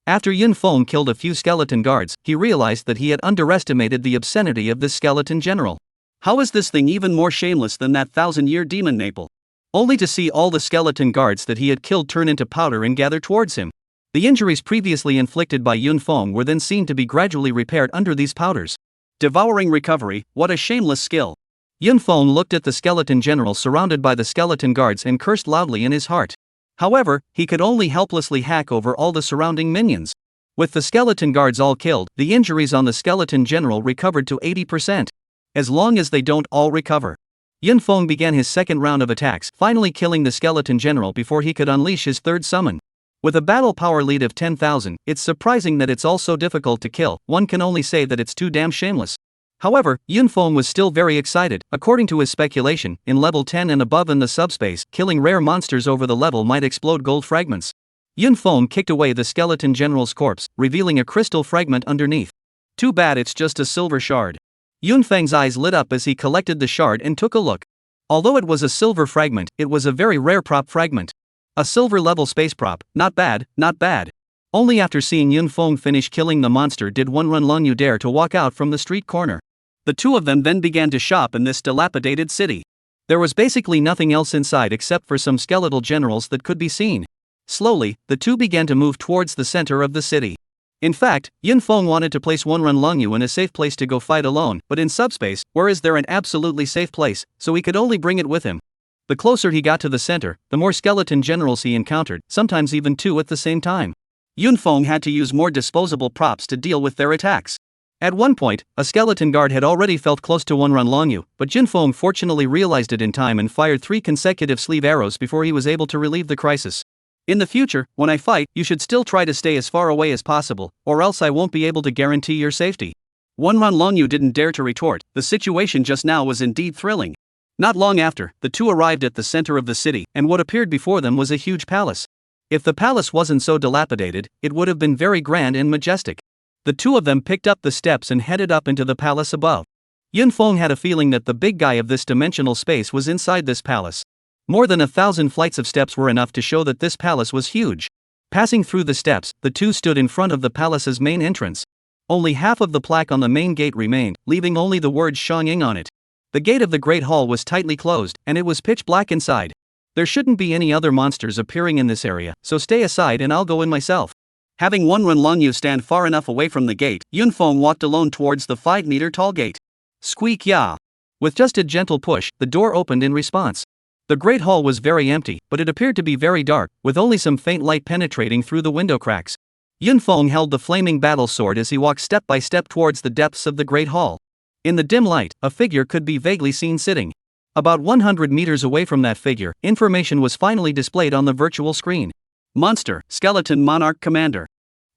After Yunfeng killed a few skeleton guards, he realized that he had underestimated the obscenity of this skeleton general. How is this thing even more shameless than that 1,000-year demon maple? Only to see all the skeleton guards that he had killed turn into powder and gather towards him. The injuries previously inflicted by Yunfeng were then seen to be gradually repaired under these powders. Devouring recovery, what a shameless skill. Yunfeng looked at the skeleton general surrounded by the skeleton guards and cursed loudly in his heart. However, he could only helplessly hack over all the surrounding minions. With the skeleton guards all killed, the injuries on the skeleton general recovered to 80%. As long as they don't all recover. Yunfeng began his second round of attacks, finally killing the skeleton general before he could unleash his third summon. With a battle power lead of 10,000, it's surprising that it's all so difficult to kill, one can only say that it's too damn shameless. However, Yunfeng was still very excited. According to his speculation, in level 10 and above in the subspace, killing rare monsters over the level might explode gold fragments. Yun Feng kicked away the skeleton general's corpse, revealing a crystal fragment underneath. Too bad it's just a silver shard. Yun Feng's eyes lit up as he collected the shard and took a look. Although it was a silver fragment, it was a very rare prop fragment. A silver-level space prop, not bad, not bad. Only after seeing Yun Feng finish killing the monster did Wenrunlongyu dare to walk out from the street corner. The two of them then began to shop in this dilapidated city. There was basically nothing else inside except for some skeletal generals that could be seen. Slowly, the two began to move towards the center of the city. In fact, Yun Feng wanted to place Wenrunlongyu in a safe place to go fight alone, but in subspace, where is there an absolutely safe place, so he could only bring it with him. The closer he got to the center, the more skeleton generals he encountered, sometimes even two at the same time. Yun Feng had to use more disposable props to deal with their attacks. At one point, a skeleton guard had already felt close to Wenrunlongyu, but Yun Feng fortunately realized it in time and fired 3 consecutive sleeve arrows before he was able to relieve the crisis. In the future, when I fight, you should still try to stay as far away as possible, or else I won't be able to guarantee your safety. Wenrunlongyu didn't dare to retort. The situation just now was indeed thrilling. Not long after, the two arrived at the center of the city, and what appeared before them was a huge palace. If the palace wasn't so dilapidated, it would have been very grand and majestic. The two of them picked up the steps and headed up into the palace above. Yun Feng had a feeling that the big guy of this dimensional space was inside this palace. More than 1,000 flights of steps were enough to show that this palace was huge. Passing through the steps, the two stood in front of the palace's main entrance. Only half of the plaque on the main gate remained, leaving only the words Xiangying on it. The gate of the Great Hall was tightly closed, and it was pitch black inside. There shouldn't be any other monsters appearing in this area, so stay aside and I'll go in myself. Having Wenrunlongyu stand far enough away from the gate, Yun Feng walked alone towards the 5-meter-tall gate. Squeak ya! With just a gentle push, the door opened in response. The Great Hall was very empty, but it appeared to be very dark, with only some faint light penetrating through the window cracks. Yun Feng held the flaming battle sword as he walked step by step towards the depths of the Great Hall. In the dim light, a figure could be vaguely seen sitting. About 100 meters away from that figure, information was finally displayed on the virtual screen. Monster, Skeleton Monarch Commander.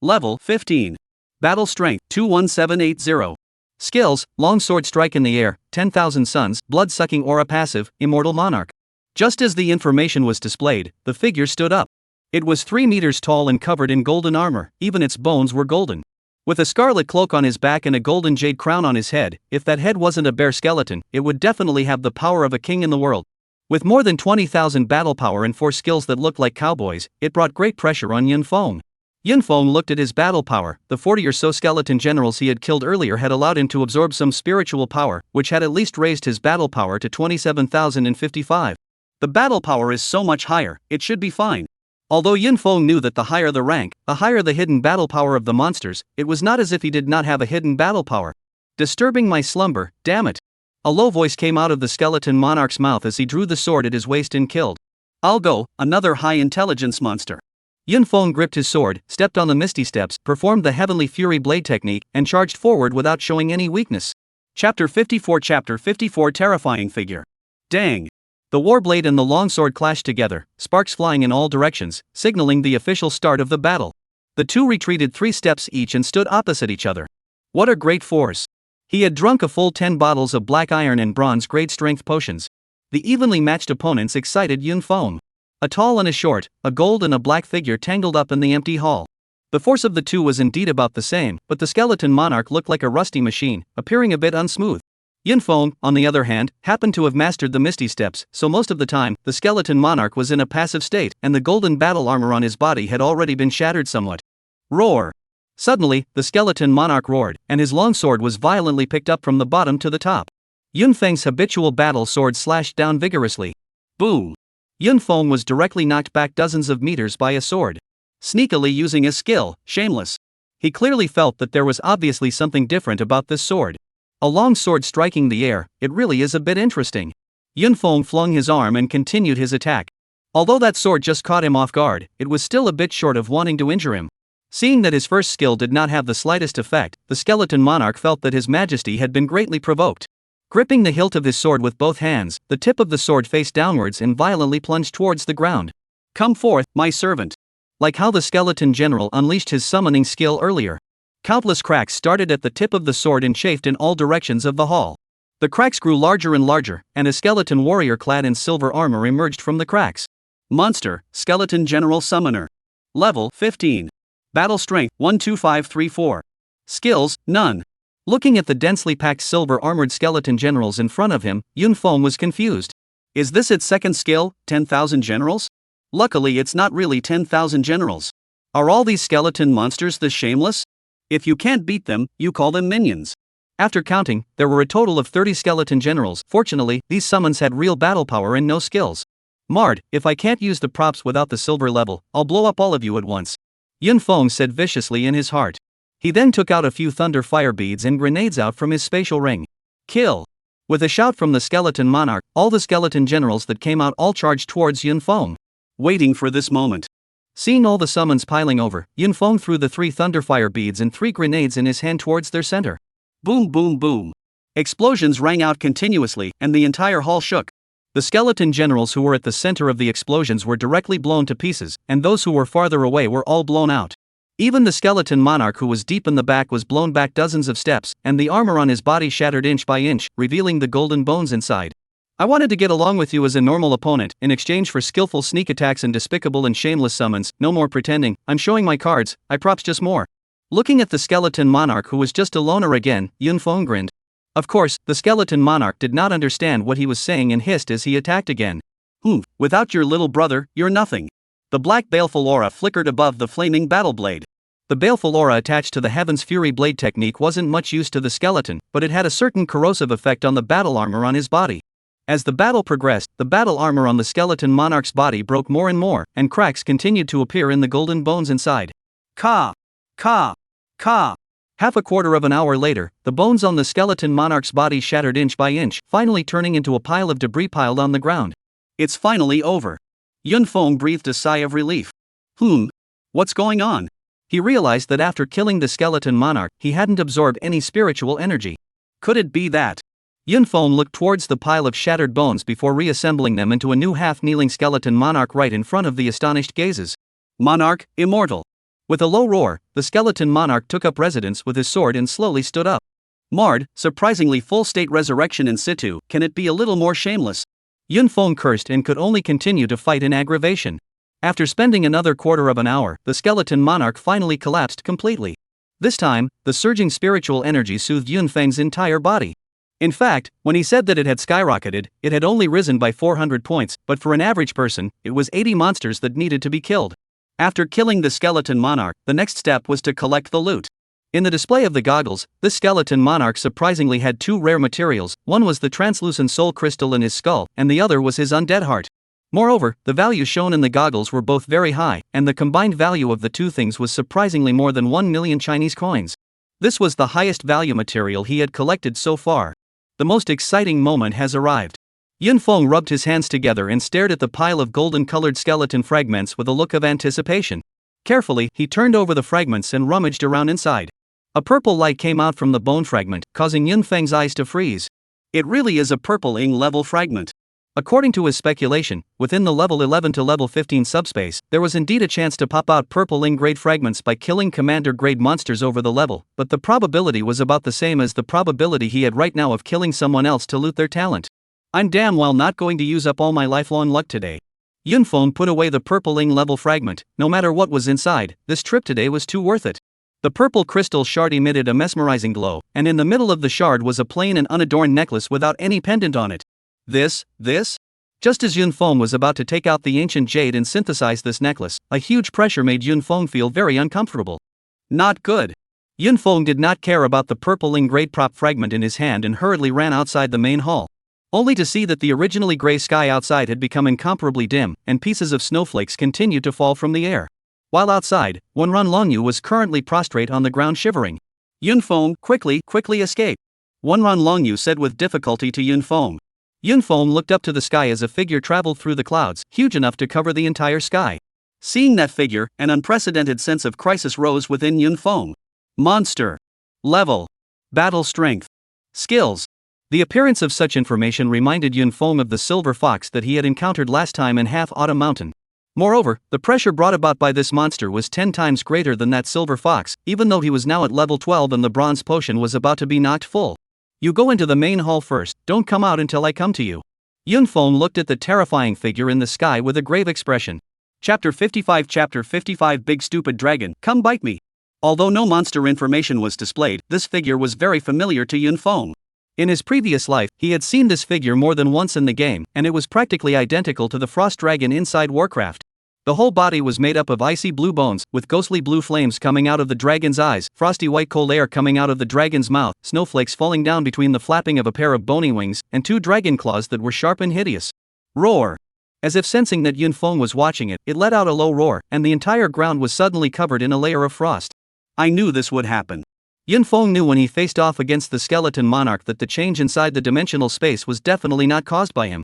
Level 15. Battle Strength 21780. Skills, Longsword Strike in the Air, 10,000 Suns, Blood-Sucking Aura Passive, Immortal Monarch. Just as the information was displayed, the figure stood up. It was 3 meters tall and covered in golden armor, even its bones were golden. With a scarlet cloak on his back and a golden jade crown on his head, if that head wasn't a bare skeleton, it would definitely have the power of a king in the world. With more than 20,000 battle power and 4 skills that looked like cowboys, it brought great pressure on Yun Feng. Yun Feng looked at his battle power. The 40 or so skeleton generals he had killed earlier had allowed him to absorb some spiritual power, which had at least raised his battle power to 27,055. The battle power is so much higher, it should be fine. Although Yun Feng knew that the higher the rank, the higher the hidden battle power of the monsters, it was not as if he did not have a hidden battle power. Disturbing my slumber, damn it. A low voice came out of the skeleton monarch's mouth as he drew the sword at his waist and killed. I'll go, another high-intelligence monster. Yun Feng gripped his sword, stepped on the misty steps, performed the Heavenly Fury blade technique, and charged forward without showing any weakness. Chapter 54 Terrifying Figure. Dang. The warblade and the longsword clashed together, sparks flying in all directions, signaling the official start of the battle. The two retreated 3 steps each and stood opposite each other. What a great force! He had drunk a full 10 bottles of black iron and bronze grade strength potions. The evenly matched opponents excited Yun Feng. A tall and a short, a gold and a black figure tangled up in the empty hall. The force of the two was indeed about the same, but the skeleton monarch looked like a rusty machine, appearing a bit unsmooth. Yun Feng, on the other hand, happened to have mastered the misty steps, so most of the time, the skeleton monarch was in a passive state, and the golden battle armor on his body had already been shattered somewhat. Roar! Suddenly, the skeleton monarch roared, and his longsword was violently picked up from the bottom to the top. Yun Feng's habitual battle sword slashed down vigorously. Boom! Yun Feng was directly knocked back dozens of meters by a sword. Sneakily using his skill, shameless. He clearly felt that there was obviously something different about this sword. A long sword striking the air, it really is a bit interesting. Yun Feng flung his arm and continued his attack. Although that sword just caught him off guard, it was still a bit short of wanting to injure him. Seeing that his first skill did not have the slightest effect, the skeleton monarch felt that his majesty had been greatly provoked. Gripping the hilt of his sword with both hands, the tip of the sword faced downwards and violently plunged towards the ground. Come forth, my servant. Like how the skeleton general unleashed his summoning skill earlier. Countless cracks started at the tip of the sword and chafed in all directions of the hall. The cracks grew larger and larger, and a skeleton warrior clad in silver armor emerged from the cracks. Monster, Skeleton General Summoner. Level 15. Battle Strength 12534. Skills, none. Looking at the densely packed silver armored skeleton generals in front of him, Yunfeng was confused. Is this its second skill, 10,000 generals? Luckily it's not really 10,000 generals. Are all these skeleton monsters this shameless? If you can't beat them, you call them minions. After counting, there were a total of 30 skeleton generals. Fortunately, these summons had real battle power and no skills. Mard, if I can't use the props without the silver level, I'll blow up all of you at once. Yunfeng said viciously in his heart. He then took out a few thunder fire beads and grenades out from his spatial ring. Kill! With a shout from the skeleton monarch, all the skeleton generals that came out all charged towards Yunfeng. Waiting for this moment. Seeing all the summons piling over, Yunfeng threw the 3 thunder fire beads and 3 grenades in his hand towards their center. Boom boom boom. Explosions rang out continuously, and the entire hall shook. The skeleton generals who were at the center of the explosions were directly blown to pieces, and those who were farther away were all blown out. Even the skeleton monarch who was deep in the back was blown back dozens of steps, and the armor on his body shattered inch by inch, revealing the golden bones inside. I wanted to get along with you as a normal opponent, in exchange for skillful sneak attacks and despicable and shameless summons. No more pretending, I'm showing my cards, I props just more. Looking at the skeleton monarch who was just a loner again, Yunfeng grinned. Of course, the skeleton monarch did not understand what he was saying and hissed as he attacked again. Without your little brother, you're nothing. The black baleful aura flickered above the flaming battle blade. The baleful aura attached to the Heaven's Fury blade technique wasn't much use to the skeleton, but it had a certain corrosive effect on the battle armor on his body. As the battle progressed, the battle armor on the skeleton monarch's body broke more and more, and cracks continued to appear in the golden bones inside. Ka! Ka! Ka! Half a quarter of an hour later, the bones on the skeleton monarch's body shattered inch by inch, finally turning into a pile of debris piled on the ground. It's finally over. Yunfeng breathed a sigh of relief. What's going on? He realized that after killing the skeleton monarch, he hadn't absorbed any spiritual energy. Could it be that? Yunfeng looked towards the pile of shattered bones before reassembling them into a new half-kneeling skeleton monarch right in front of the astonished gazes. Monarch, immortal. With a low roar, the skeleton monarch took up residence with his sword and slowly stood up. Mard, surprisingly full-state resurrection in situ, can it be a little more shameless? Yunfeng cursed and could only continue to fight in aggravation. After spending another quarter of an hour, the skeleton monarch finally collapsed completely. This time, the surging spiritual energy soothed Yunfeng's entire body. In fact, when he said that it had skyrocketed, it had only risen by 400 points, but for an average person, it was 80 monsters that needed to be killed. After killing the skeleton monarch, the next step was to collect the loot. In the display of the goggles, this skeleton monarch surprisingly had 2 rare materials. One was the translucent soul crystal in his skull, and the other was his undead heart. Moreover, the values shown in the goggles were both very high, and the combined value of the 2 things was surprisingly more than 1 million Chinese coins. This was the highest value material he had collected so far. The most exciting moment has arrived. Yunfeng rubbed his hands together and stared at the pile of golden-colored skeleton fragments with a look of anticipation. Carefully, he turned over the fragments and rummaged around inside. A purple light came out from the bone fragment, causing Yunfeng's eyes to freeze. It really is a purple-ing level fragment. According to his speculation, within the level 11 to level 15 subspace, there was indeed a chance to pop out purple-ing grade fragments by killing commander-grade monsters over the level, but the probability was about the same as the probability he had right now of killing someone else to loot their talent. I'm damn well not going to use up all my lifelong luck today. Yunfeng put away the purple-ing level fragment. No matter what was inside, this trip today was too worth it. The purple crystal shard emitted a mesmerizing glow, and in the middle of the shard was a plain and unadorned necklace without any pendant on it. This? Just as Yunfeng was about to take out the ancient jade and synthesize this necklace, a huge pressure made Yunfeng feel very uncomfortable. Not good. Yunfeng did not care about the purple-ing grade prop fragment in his hand and hurriedly ran outside the main hall. Only to see that the originally gray sky outside had become incomparably dim, and pieces of snowflakes continued to fall from the air. While outside, Wenran Longyu was currently prostrate on the ground shivering. Yunfeng, quickly escape. Wenran Longyu said with difficulty to Yunfeng. Yunfeng looked up to the sky as a figure traveled through the clouds, huge enough to cover the entire sky. Seeing that figure, an unprecedented sense of crisis rose within Yunfeng. Monster. Level. Battle strength. Skills. The appearance of such information reminded Yunfeng of the silver fox that he had encountered last time in Half-Autumn Mountain. Moreover, the pressure brought about by this monster was 10 times greater than that silver fox, even though he was now at level 12 and the bronze potion was about to be knocked full. You go into the main hall first, don't come out until I come to you. Yunfeng looked at the terrifying figure in the sky with a grave expression. Chapter 55 Big Stupid Dragon, come bite me. Although no monster information was displayed, this figure was very familiar to Yunfeng. In his previous life, he had seen this figure more than once in the game, and it was practically identical to the frost dragon inside Warcraft. The whole body was made up of icy blue bones, with ghostly blue flames coming out of the dragon's eyes, frosty white cold air coming out of the dragon's mouth, snowflakes falling down between the flapping of a pair of bony wings, and two dragon claws that were sharp and hideous. Roar! As if sensing that Yunfeng was watching it, it let out a low roar, and the entire ground was suddenly covered in a layer of frost. I knew this would happen. Yunfeng knew when he faced off against the skeleton monarch that the change inside the dimensional space was definitely not caused by him.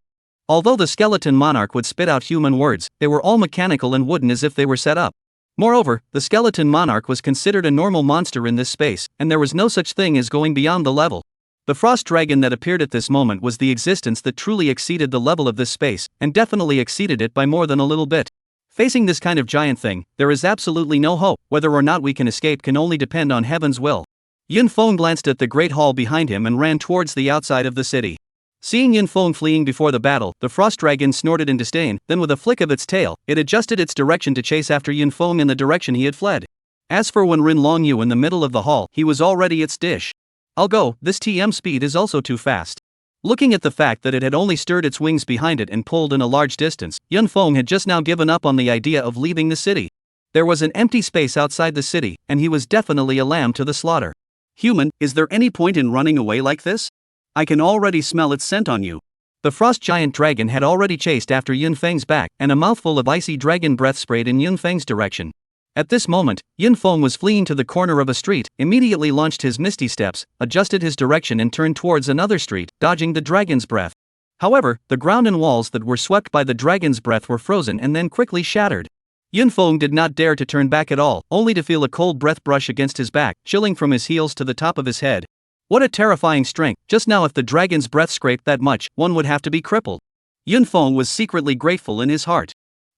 Although the skeleton monarch would spit out human words, they were all mechanical and wooden as if they were set up. Moreover, the skeleton monarch was considered a normal monster in this space, and there was no such thing as going beyond the level. The frost dragon that appeared at this moment was the existence that truly exceeded the level of this space, and definitely exceeded it by more than a little bit. Facing this kind of giant thing, there is absolutely no hope. Whether or not we can escape can only depend on heaven's will. Yunfeng glanced at the great hall behind him and ran towards the outside of the city. Seeing Yunfeng fleeing before the battle, the frost dragon snorted in disdain, then with a flick of its tail, it adjusted its direction to chase after Yunfeng in the direction he had fled. As for when Rin Longyu in the middle of the hall, he was already its dish. I'll go, this TM speed is also too fast. Looking at the fact that it had only stirred its wings behind it and pulled in a large distance, Yunfeng had just now given up on the idea of leaving the city. There was an empty space outside the city, and he was definitely a lamb to the slaughter. Human, is there any point in running away like this? I can already smell its scent on you. The frost giant dragon had already chased after Yunfeng's back, and a mouthful of icy dragon breath sprayed in Yunfeng's direction. At this moment, Yunfeng was fleeing to the corner of a street, immediately launched his misty steps, adjusted his direction and turned towards another street, dodging the dragon's breath. However, the ground and walls that were swept by the dragon's breath were frozen and then quickly shattered. Yunfeng did not dare to turn back at all, only to feel a cold breath brush against his back, chilling from his heels to the top of his head. What a terrifying strength! Just now if the dragon's breath scraped that much, one would have to be crippled. Yunfeng was secretly grateful in his heart.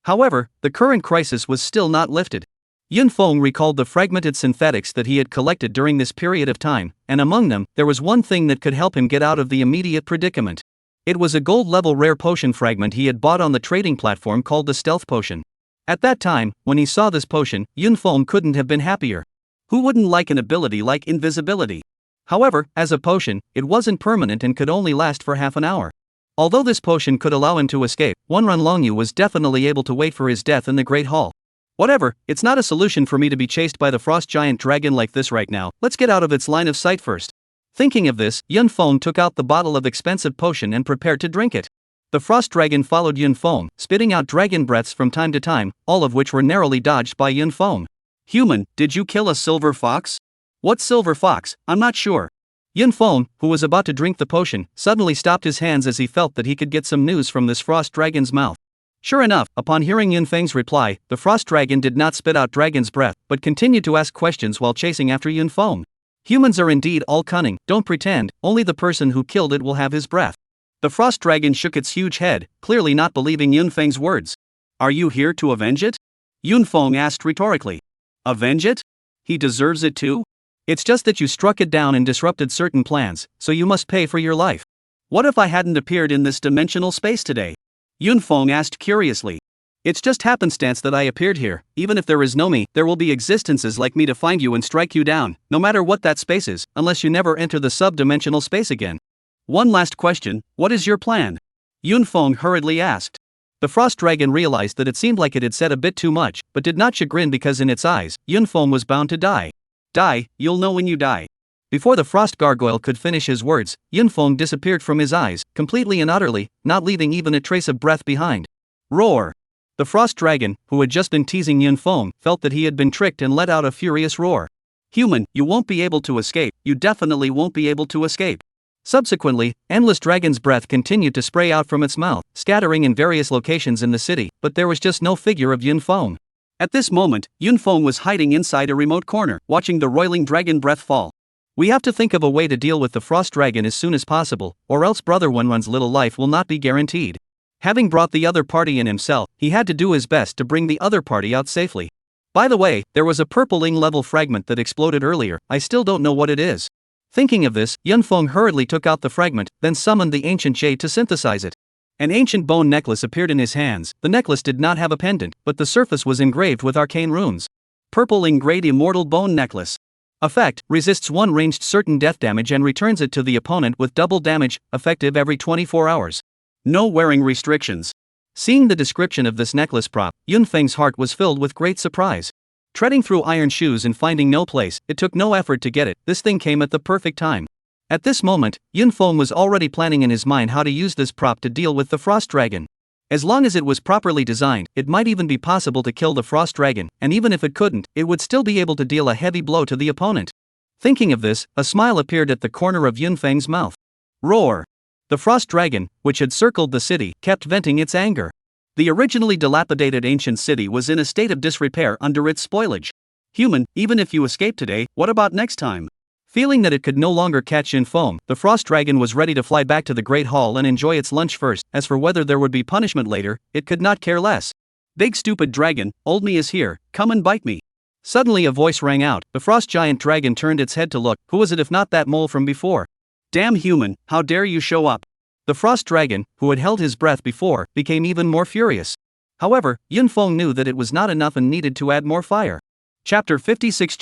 However, the current crisis was still not lifted. Yunfeng recalled the fragmented synthetics that he had collected during this period of time, and among them, there was one thing that could help him get out of the immediate predicament. It was a gold-level rare potion fragment he had bought on the trading platform called the Stealth Potion. At that time, when he saw this potion, Yunfeng couldn't have been happier. Who wouldn't like an ability like invisibility? However, as a potion, it wasn't permanent and could only last for half an hour. Although this potion could allow him to escape, Rin Longyu was definitely able to wait for his death in the Great Hall. Whatever, it's not a solution for me to be chased by the frost giant dragon like this right now, let's get out of its line of sight first. Thinking of this, Yunfeng took out the bottle of expensive potion and prepared to drink it. The frost dragon followed Yunfeng, spitting out dragon breaths from time to time, all of which were narrowly dodged by Yunfeng. Human, did you kill a silver fox? What silver fox? I'm not sure. Yunfeng, who was about to drink the potion, suddenly stopped his hands as he felt that he could get some news from this frost dragon's mouth. Sure enough, upon hearing Yunfeng's reply, the frost dragon did not spit out dragon's breath, but continued to ask questions while chasing after Yunfeng. Humans are indeed all cunning, don't pretend, only the person who killed it will have his breath. The frost dragon shook its huge head, clearly not believing Yunfeng's words. Are you here to avenge it? Yunfeng asked rhetorically. Avenge it? He deserves it too? It's just that you struck it down and disrupted certain plans, so you must pay for your life. What if I hadn't appeared in this dimensional space today? Yunfeng asked curiously. It's just happenstance that I appeared here. Even if there is no me, there will be existences like me to find you and strike you down, no matter what that space is, unless you never enter the sub-dimensional space again. One last question, what is your plan? Yunfeng hurriedly asked. The frost dragon realized that it seemed like it had said a bit too much, but did not chagrin because in its eyes, Yunfeng was bound to die. Die, you'll know when you die. Before the frost gargoyle could finish his words, Yunfeng disappeared from his eyes, completely and utterly, not leaving even a trace of breath behind. Roar! The frost dragon, who had just been teasing Yunfeng, felt that he had been tricked and let out a furious roar. Human, you won't be able to escape, you definitely won't be able to escape. Subsequently, endless dragon's breath continued to spray out from its mouth, scattering in various locations in the city, but there was just no figure of Yunfeng. At this moment, Yunfeng was hiding inside a remote corner, watching the roiling dragon breath fall. We have to think of a way to deal with the frost dragon as soon as possible, or else Brother Wenrun's little life will not be guaranteed. Having brought the other party in himself, he had to do his best to bring the other party out safely. By the way, there was a purple ing-level fragment that exploded earlier, I still don't know what it is. Thinking of this, Yunfeng hurriedly took out the fragment, then summoned the ancient jade to synthesize it. An ancient bone necklace appeared in his hands. The necklace did not have a pendant, but the surface was engraved with arcane runes. Purple engraved immortal bone necklace. Effect, resists one ranged certain death damage and returns it to the opponent with double damage, effective every 24 hours. No wearing restrictions. Seeing the description of this necklace prop, Yunfeng's heart was filled with great surprise. Treading through iron shoes and finding no place, it took no effort to get it. This thing came at the perfect time. At this moment, Yunfeng was already planning in his mind how to use this prop to deal with the frost dragon. As long as it was properly designed, it might even be possible to kill the frost dragon, and even if it couldn't, it would still be able to deal a heavy blow to the opponent. Thinking of this, a smile appeared at the corner of Yunfeng's mouth. Roar! The frost dragon, which had circled the city, kept venting its anger. The originally dilapidated ancient city was in a state of disrepair under its spoilage. Human, even if you escape today, what about next time? Feeling that it could no longer catch Yunfeng, the frost dragon was ready to fly back to the Great Hall and enjoy its lunch first. As for whether there would be punishment later, it could not care less. Big stupid dragon, old me is here, come and bite me. Suddenly a voice rang out. The frost giant dragon turned its head to look. Who was it if not that mole from before? Damn human, how dare you show up? The frost dragon, who had held his breath before, became even more furious. However, Yunfeng knew that it was not enough and needed to add more fire. Chapter 56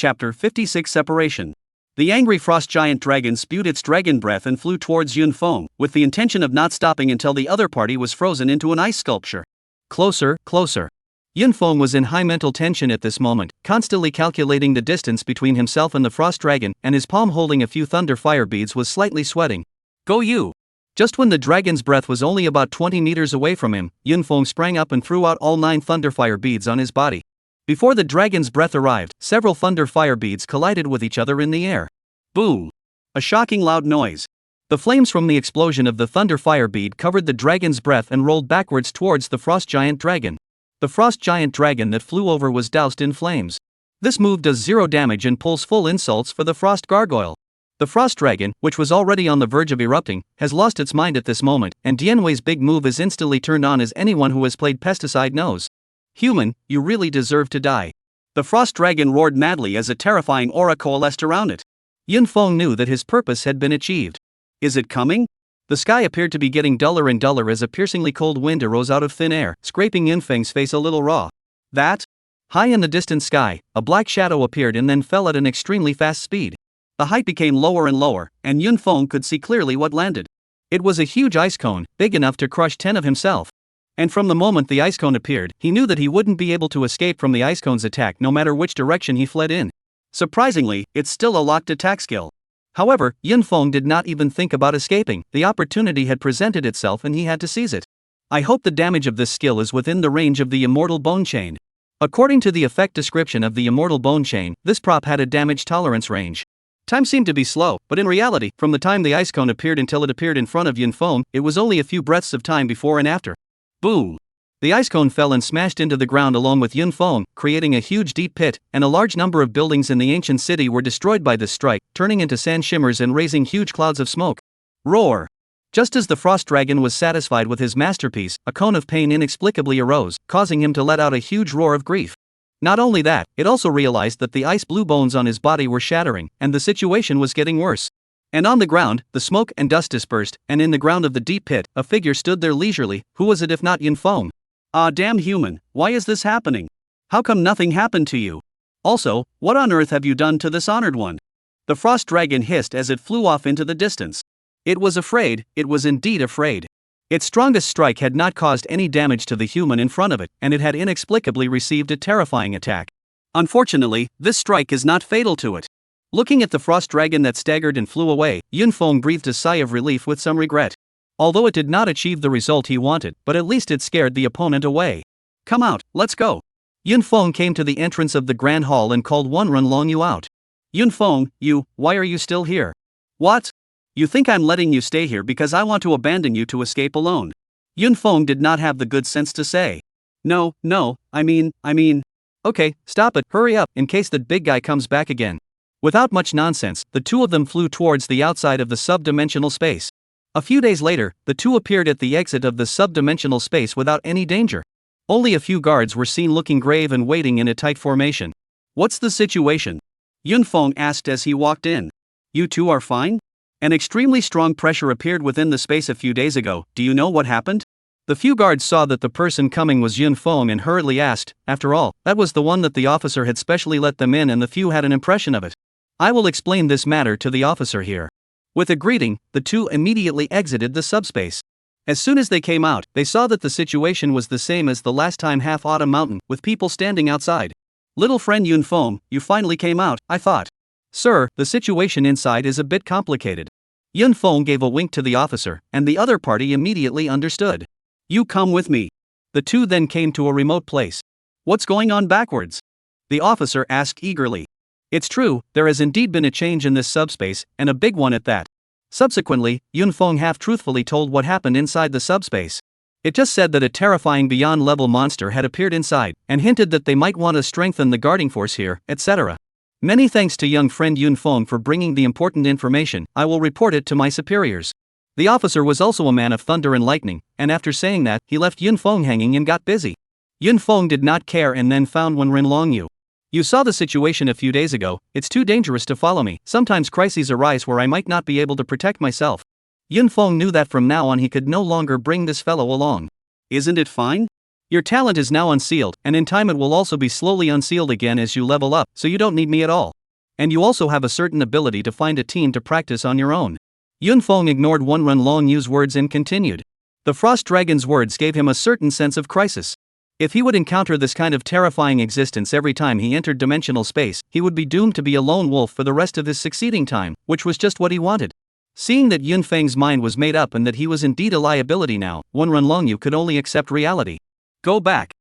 Separation. The angry frost giant dragon spewed its dragon breath and flew towards Yunfeng, with the intention of not stopping until the other party was frozen into an ice sculpture. Closer, closer. Yunfeng was in high mental tension at this moment, constantly calculating the distance between himself and the frost dragon, and his palm holding a few thunder fire beads was slightly sweating. Go you! Just when the dragon's breath was only about 20 meters away from him, Yunfeng sprang up and threw out all 9 thunderfire beads on his body. Before the dragon's breath arrived, several thunder fire beads collided with each other in the air. Boom! A shocking loud noise. The flames from the explosion of the thunder fire bead covered the dragon's breath and rolled backwards towards the frost giant dragon. The frost giant dragon that flew over was doused in flames. This move does 0 damage and pulls full insults for the frost gargoyle. The frost dragon, which was already on the verge of erupting, has lost its mind at this moment, and Dianwei's big move is instantly turned on, as anyone who has played Pesticide knows. Human, you really deserve to die. The frost dragon roared madly as a terrifying aura coalesced around it. Yunfeng knew that his purpose had been achieved. Is it coming? The sky appeared to be getting duller and duller as a piercingly cold wind arose out of thin air, scraping Yunfeng's face a little raw. That? High in the distant sky, a black shadow appeared and then fell at an extremely fast speed. The height became lower and lower, and Yunfeng could see clearly what landed. It was a huge ice cone, big enough to crush 10 of himself. And from the moment the ice cone appeared, he knew that he wouldn't be able to escape from the ice cone's attack no matter which direction he fled in. Surprisingly, it's still a locked attack skill. However, Yunfeng did not even think about escaping. The opportunity had presented itself and he had to seize it. I hope the damage of this skill is within the range of the immortal bone chain. According to the effect description of the immortal bone chain, this prop had a damage tolerance range. Time seemed to be slow, but in reality, from the time the ice cone appeared until it appeared in front of Yunfeng, it was only a few breaths of time before and after. Boom! The ice cone fell and smashed into the ground along with Yunfeng, creating a huge deep pit, and a large number of buildings in the ancient city were destroyed by this strike, turning into sand shimmers and raising huge clouds of smoke. Roar! Just as the frost dragon was satisfied with his masterpiece, a cone of pain inexplicably arose, causing him to let out a huge roar of grief. Not only that, it also realized that the ice blue bones on his body were shattering, and the situation was getting worse. And on the ground, the smoke and dust dispersed, and in the ground of the deep pit, a figure stood there leisurely. Who was it if not Yunfeng? Ah, damn human, why is this happening? How come nothing happened to you? Also, what on earth have you done to this honored one? The frost dragon hissed as it flew off into the distance. It was afraid, it was indeed afraid. Its strongest strike had not caused any damage to the human in front of it, and it had inexplicably received a terrifying attack. Unfortunately, this strike is not fatal to it. Looking at the frost dragon that staggered and flew away, Yunfeng breathed a sigh of relief with some regret. Although it did not achieve the result he wanted, but at least it scared the opponent away. Come out, let's go. Yunfeng came to the entrance of the Grand Hall and called Runlong you out. Yunfeng, why are you still here? What? You think I'm letting you stay here because I want to abandon you to escape alone? Yunfeng did not have the good sense to say. No, I mean. Okay, stop it, hurry up, in case that big guy comes back again. Without much nonsense, the two of them flew towards the outside of the sub-dimensional space. A few days later, the two appeared at the exit of the sub-dimensional space without any danger. Only a few guards were seen looking grave and waiting in a tight formation. What's the situation? Yunfeng asked as he walked in. You two are fine? An extremely strong pressure appeared within the space a few days ago. Do you know what happened? The few guards saw that the person coming was Yun Feng and hurriedly asked, after all, that was the one that the officer had specially let them in and the few had an impression of it. I will explain this matter to the officer here. With a greeting, the two immediately exited the subspace. As soon as they came out, they saw that the situation was the same as the last time Half-Autumn Mountain, with people standing outside. Little friend Yun Feng, you finally came out, I thought. Sir, the situation inside is a bit complicated. Yun Feng gave a wink to the officer, and the other party immediately understood. You come with me. The two then came to a remote place. What's going on backwards? The officer asked eagerly. It's true, there has indeed been a change in this subspace, and a big one at that. Subsequently, Yun Feng half-truthfully told what happened inside the subspace. It just said that a terrifying beyond-level monster had appeared inside, and hinted that they might want to strengthen the guarding force here, etc. Many thanks to young friend Yun Feng for bringing the important information. I will report it to my superiors. The officer was also a man of thunder and lightning, and after saying that, he left Yun Feng hanging and got busy. Yun Feng did not care and then found Wen Rinlongyu. You saw the situation a few days ago, it's too dangerous to follow me, sometimes crises arise where I might not be able to protect myself. Yun Feng knew that from now on he could no longer bring this fellow along. Isn't it fine? Your talent is now unsealed, and in time it will also be slowly unsealed again as you level up, so you don't need me at all. And you also have a certain ability to find a team to practice on your own. Yun Feng ignored Wen Rinlongyu's words and continued. The Frost Dragon's words gave him a certain sense of crisis. If he would encounter this kind of terrifying existence every time he entered dimensional space, he would be doomed to be a lone wolf for the rest of his succeeding time, which was just what he wanted. Seeing that Yun Feng's mind was made up and that he was indeed a liability now, Wen Rinlongyu could only accept reality. Go back.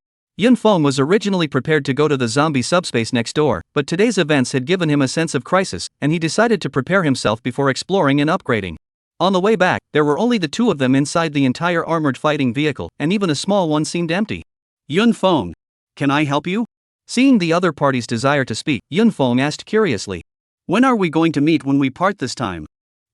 Yun Feng was originally prepared to go to the zombie subspace next door, but today's events had given him a sense of crisis, and he decided to prepare himself before exploring and upgrading. On the way back, there were only the two of them inside the entire armored fighting vehicle, and even a small one seemed empty. Yun Feng, can I help you? Seeing the other party's desire to speak, Yun Feng asked curiously. When are we going to meet when we part this time?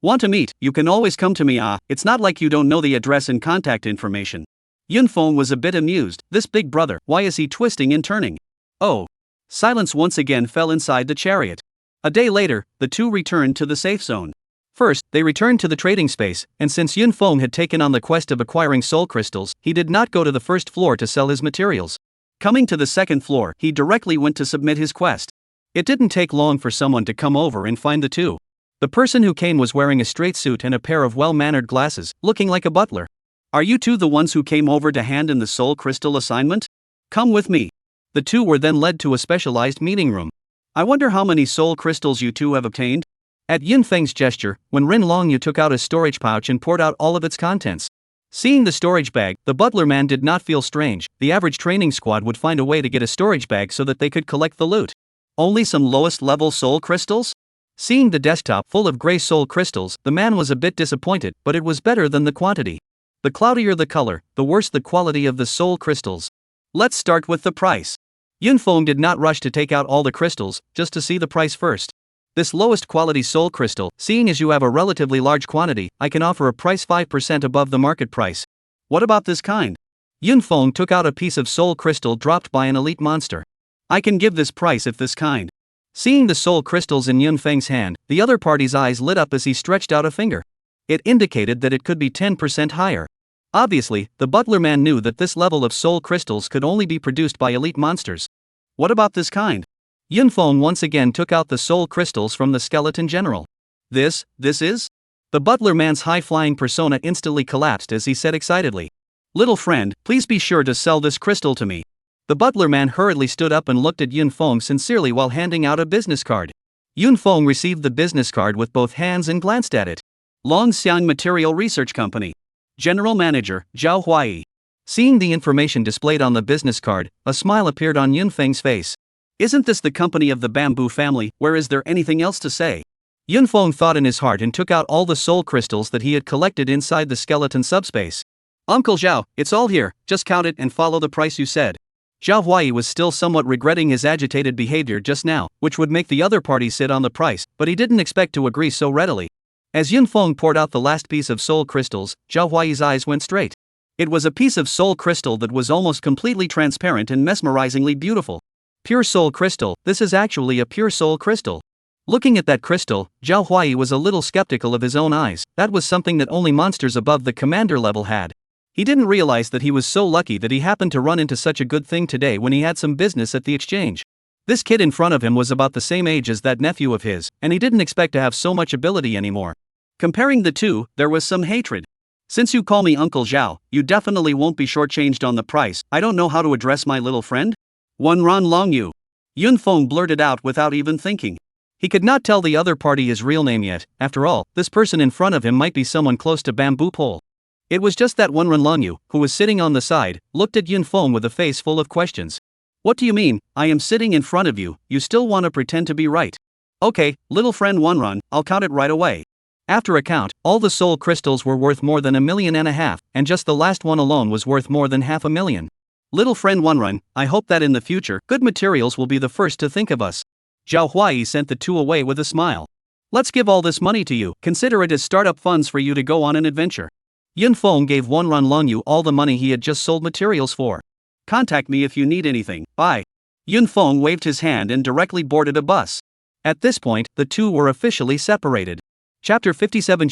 Want to meet, you can always come to me. It's not like you don't know the address and contact information. Yun Feng was a bit amused. This big brother, why is he twisting and turning? Oh. Silence once again fell inside the chariot. A day later, the two returned to the safe zone. First, they returned to the trading space, and since Yun Feng had taken on the quest of acquiring soul crystals, he did not go to the first floor to sell his materials. Coming to the second floor, he directly went to submit his quest. It didn't take long for someone to come over and find the two. The person who came was wearing a straight suit and a pair of well-mannered glasses, looking like a butler. Are you two the ones who came over to hand in the soul crystal assignment? Come with me. The two were then led to a specialized meeting room. I wonder how many soul crystals you two have obtained? At Yun Feng's gesture, Wen Rinlongyu took out a storage pouch and poured out all of its contents. Seeing the storage bag, the butler man did not feel strange. The average training squad would find a way to get a storage bag so that they could collect the loot. Only some lowest level soul crystals? Seeing the desktop full of gray soul crystals, the man was a bit disappointed, but it was better than the quantity. The cloudier the color, the worse the quality of the soul crystals. Let's start with the price. Yun Feng did not rush to take out all the crystals, just to see the price first. This lowest quality soul crystal, seeing as you have a relatively large quantity, I can offer a price 5% above the market price. What about this kind? Yun Feng took out a piece of soul crystal dropped by an elite monster. I can give this price if this kind. Seeing the soul crystals in Yun Feng's hand, the other party's eyes lit up as he stretched out a finger. It indicated that it could be 10% higher. Obviously, the butler man knew that this level of soul crystals could only be produced by elite monsters. What about this kind? Yun Feng once again took out the soul crystals from the skeleton general. This is? The butler man's high-flying persona instantly collapsed as he said excitedly. Little friend, please be sure to sell this crystal to me. The butler man hurriedly stood up and looked at Yun Feng sincerely while handing out a business card. Yun Feng received the business card with both hands and glanced at it. Longxiang Material Research Company. General Manager, Zhao Huai. Seeing the information displayed on the business card, a smile appeared on Yun Feng's face. Isn't this the company of the bamboo family, where is there anything else to say? Yun Feng thought in his heart and took out all the soul crystals that he had collected inside the skeleton subspace. Uncle Zhao, it's all here, just count it and follow the price you said. Zhao Huai was still somewhat regretting his agitated behavior just now, which would make the other party sit on the price, but he didn't expect to agree so readily. As Yun Feng poured out the last piece of soul crystals, Zhao Huai's eyes went straight. It was a piece of soul crystal that was almost completely transparent and mesmerizingly beautiful. Pure soul crystal, this is actually a pure soul crystal. Looking at that crystal, Zhao Huai was a little skeptical of his own eyes. That was something that only monsters above the commander level had. He didn't realize that he was so lucky that he happened to run into such a good thing today when he had some business at the exchange. This kid in front of him was about the same age as that nephew of his, and he didn't expect to have so much ability anymore. Comparing the two, there was some hatred. Since you call me Uncle Zhao, you definitely won't be shortchanged on the price. I don't know how to address my little friend? Wenran Longyu. Yunfeng blurted out without even thinking. He could not tell the other party his real name yet. After all, this person in front of him might be someone close to Bamboo Pole. It was just that Wenran Longyu, who was sitting on the side, looked at Yunfeng with a face full of questions. What do you mean? I am sitting in front of you, you still want to pretend to be right? Okay, little friend Wenran, I'll count it right away. After a count, all the soul crystals were worth more than 1.5 million, and just the last one alone was worth more than 500,000. Little friend Wenran, I hope that in the future, good materials will be the first to think of us. Zhao Huai sent the two away with a smile. Let's give all this money to you, consider it as startup funds for you to go on an adventure. Yunfeng gave Wenran Longyu all the money he had just sold materials for. Contact me if you need anything, bye. Yunfeng waved his hand and directly boarded a bus. At this point, the two were officially separated. Chapter 57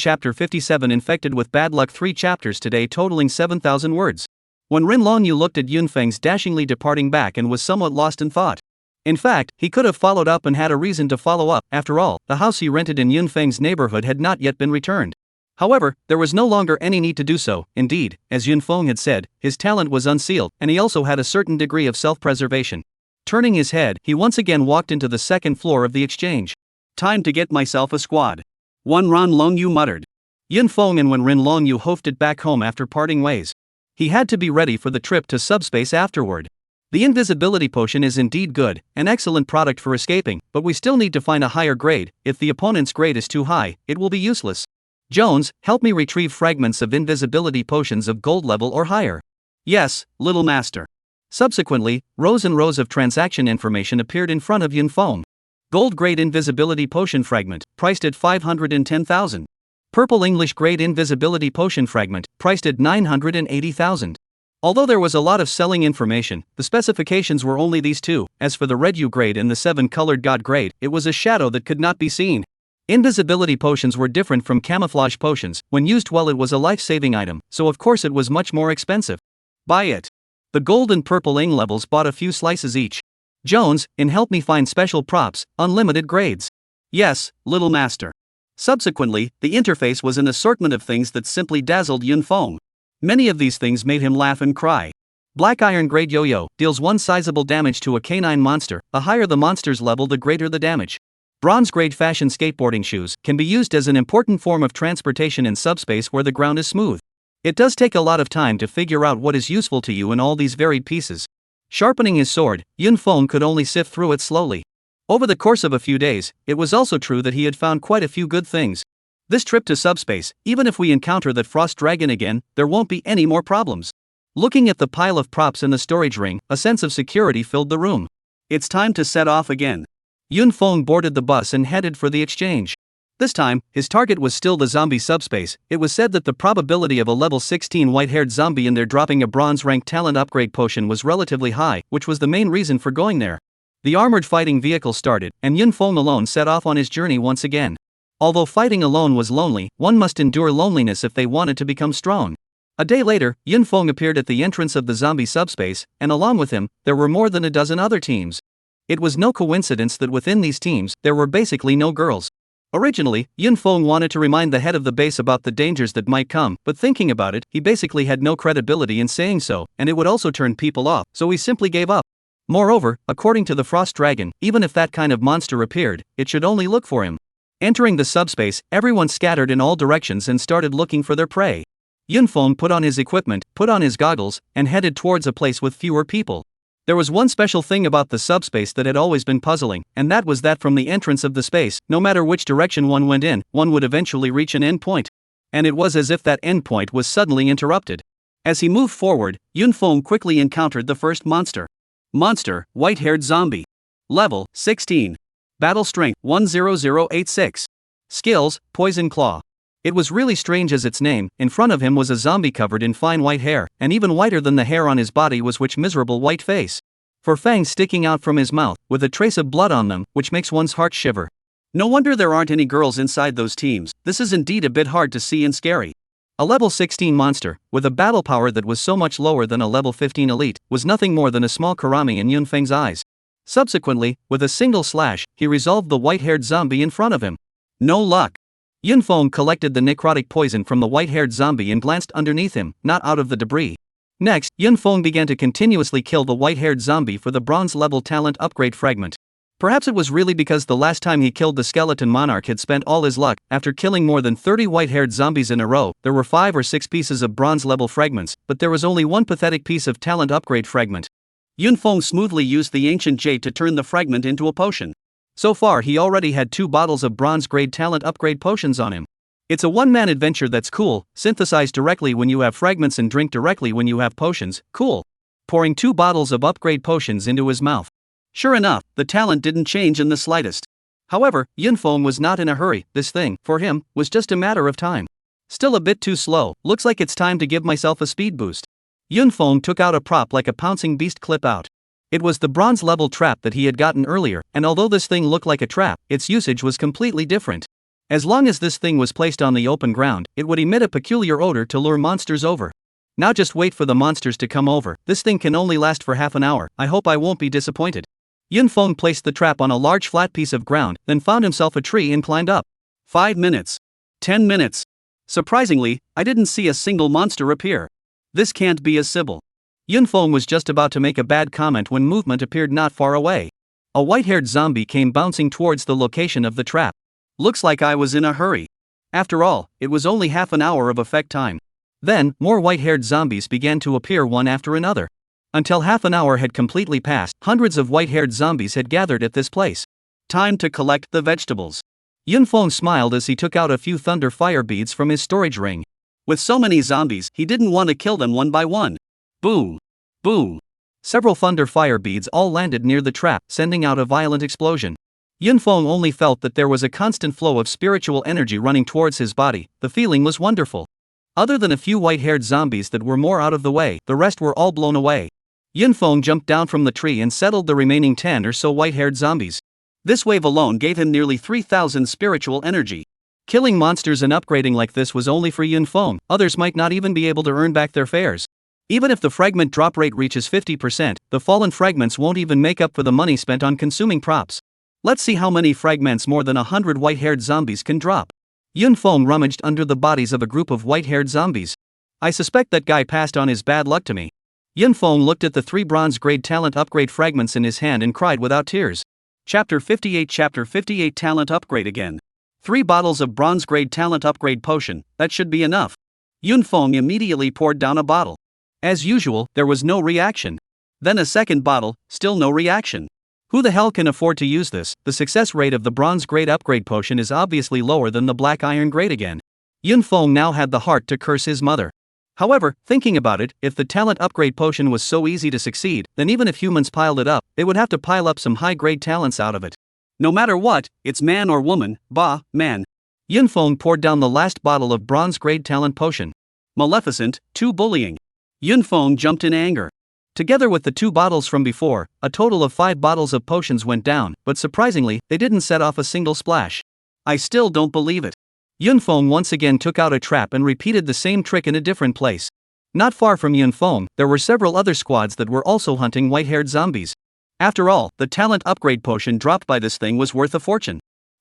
Infected with Bad Luck 3 chapters today totaling 7,000 words. When Rin Longyu looked at Yunfeng's dashingly departing back and was somewhat lost in thought. In fact, he could have followed up and had a reason to follow up. After all, the house he rented in Yunfeng's neighborhood had not yet been returned. However, there was no longer any need to do so. Indeed, as Yunfeng had said, his talent was unsealed, and he also had a certain degree of self-preservation. Turning his head, he once again walked into the second floor of the exchange. Time to get myself a squad. Wenran Longyu muttered. Yunfeng and Wenran Longyu hoofed back home after parting ways. He had to be ready for the trip to subspace afterward. The invisibility potion is indeed good, an excellent product for escaping, but we still need to find a higher grade. If the opponent's grade is too high, it will be useless. Jones, help me retrieve fragments of invisibility potions of gold level or higher. Yes, little master. Subsequently, rows and rows of transaction information appeared in front of Yunfeng. Gold grade invisibility potion fragment, priced at 510,000. Purple English grade invisibility potion fragment, priced at 980,000. Although there was a lot of selling information, the specifications were only these two. As for the red U grade and the 7-colored God grade, it was a shadow that could not be seen. Invisibility potions were different from camouflage potions. When used well, it was a life-saving item, so of course it was much more expensive. Buy it. The gold and purple Ing levels bought a few slices each. Jones, help me find special props, unlimited grades. Yes, little master. Subsequently, the interface was an assortment of things that simply dazzled Yunfeng. Many of these things made him laugh and cry. Black Iron grade yo-yo deals 1 sizable damage to a canine monster. The higher the monster's level, the greater the damage. Bronze grade fashion skateboarding shoes can be used as an important form of transportation in subspace where the ground is smooth. It does take a lot of time to figure out what is useful to you in all these varied pieces. Sharpening his sword, Yunfeng could only sift through it slowly. Over the course of a few days, it was also true that he had found quite a few good things. This trip to subspace, even if we encounter that frost dragon again, there won't be any more problems. Looking at the pile of props in the storage ring, a sense of security filled the room. It's time to set off again. Yunfeng boarded the bus and headed for the exchange. This time, his target was still the zombie subspace. It was said that the probability of a level 16 white-haired zombie in there dropping a bronze-ranked talent upgrade potion was relatively high, which was the main reason for going there. The armored fighting vehicle started, and Yunfeng alone set off on his journey once again. Although fighting alone was lonely, one must endure loneliness if they wanted to become strong. A day later, Yunfeng appeared at the entrance of the zombie subspace, and along with him, there were more than a dozen other teams. It was no coincidence that within these teams, there were basically no girls. Originally, Yunfeng wanted to remind the head of the base about the dangers that might come, but thinking about it, he basically had no credibility in saying so, and it would also turn people off, so he simply gave up. Moreover, according to the Frost Dragon, even if that kind of monster appeared, it should only look for him. Entering the subspace, everyone scattered in all directions and started looking for their prey. Yunfeng put on his equipment, put on his goggles, and headed towards a place with fewer people. There was one special thing about the subspace that had always been puzzling, and that was that from the entrance of the space, no matter which direction one went in, one would eventually reach an end point. And it was as if that end point was suddenly interrupted. As he moved forward, Yunfeng quickly encountered the first monster. Monster, white-haired zombie. Level, 16. Battle strength, 10086. Skills, poison claw. It was really strange as its name. In front of him was a zombie covered in fine white hair, and even whiter than the hair on his body was which miserable white face. For fangs sticking out from his mouth, with a trace of blood on them, which makes one's heart shiver. No wonder there aren't any girls inside those teams. This is indeed a bit hard to see and scary. A level 16 monster, with a battle power that was so much lower than a level 15 elite, was nothing more than a small Karami in Yunfeng's eyes. Subsequently, with a single slash, he resolved the white-haired zombie in front of him. No luck. Yunfeng collected the necrotic poison from the white-haired zombie and glanced underneath him, not out of the debris. Next, Yunfeng began to continuously kill the white-haired zombie for the bronze-level talent upgrade fragment. Perhaps it was really because the last time he killed the skeleton monarch had spent all his luck. After killing more than 30 white-haired zombies in a row, there were 5 or 6 pieces of bronze-level fragments, but there was only one pathetic piece of talent upgrade fragment. Yunfeng smoothly used the ancient jade to turn the fragment into a potion. So far he already had 2 bottles of bronze-grade talent upgrade potions on him. It's a one-man adventure that's cool, synthesize directly when you have fragments and drink directly when you have potions, cool. Pouring 2 bottles of upgrade potions into his mouth. Sure enough, the talent didn't change in the slightest. However, Yunfeng was not in a hurry. This thing, for him, was just a matter of time. Still a bit too slow, looks like it's time to give myself a speed boost. Yunfeng took out a prop like a pouncing beast clip out. It was the bronze-level trap that he had gotten earlier, and although this thing looked like a trap, its usage was completely different. As long as this thing was placed on the open ground, it would emit a peculiar odor to lure monsters over. Now just wait for the monsters to come over. This thing can only last for half an hour. I hope I won't be disappointed. Yunfeng placed the trap on a large flat piece of ground, then found himself a tree and climbed up. 5 minutes. 10 minutes. Surprisingly, I didn't see a single monster appear. This can't be a Sybil. Yunfeng was just about to make a bad comment when movement appeared not far away. A white-haired zombie came bouncing towards the location of the trap. Looks like I was in a hurry. After all, it was only half an hour of effect time. Then, more white-haired zombies began to appear one after another. Until half an hour had completely passed, hundreds of white-haired zombies had gathered at this place. Time to collect the vegetables. Yunfeng smiled as he took out a few thunder fire beads from his storage ring. With so many zombies, he didn't want to kill them one by one. Boom! Boom! Several thunder fire beads all landed near the trap, sending out a violent explosion. Yunfeng only felt that there was a constant flow of spiritual energy running towards his body. The feeling was wonderful. Other than a few white-haired zombies that were more out of the way, the rest were all blown away. Yunfeng jumped down from the tree and settled the remaining 10 or so white-haired zombies. This wave alone gave him nearly 3,000 spiritual energy. Killing monsters and upgrading like this was only for Yunfeng. Others might not even be able to earn back their fares. Even if the fragment drop rate reaches 50%, the fallen fragments won't even make up for the money spent on consuming props. Let's see how many fragments more than 100 white-haired zombies can drop. Yunfeng rummaged under the bodies of a group of white-haired zombies. I suspect that guy passed on his bad luck to me. Yunfeng looked at the 3 bronze-grade talent upgrade fragments in his hand and cried without tears. Chapter 58 Talent Upgrade again. 3 bottles of bronze-grade talent upgrade potion, that should be enough. Yunfeng immediately poured down a bottle. As usual, there was no reaction. Then a second bottle, still no reaction. Who the hell can afford to use this? The success rate of the bronze-grade upgrade potion is obviously lower than the black iron grade again. Yunfeng now had the heart to curse his mother. However, thinking about it, if the talent upgrade potion was so easy to succeed, then even if humans piled it up, they would have to pile up some high-grade talents out of it. No matter what, it's man or woman, bah, man. Yunfeng poured down the last bottle of bronze-grade talent potion. Maleficent, too bullying. Yunfeng jumped in anger. Together with the 2 bottles from before, a total of 5 bottles of potions went down, but surprisingly, they didn't set off a single splash. I still don't believe it. Yunfeng once again took out a trap and repeated the same trick in a different place. Not far from Yunfeng, there were several other squads that were also hunting white-haired zombies. After all, the talent upgrade potion dropped by this thing was worth a fortune.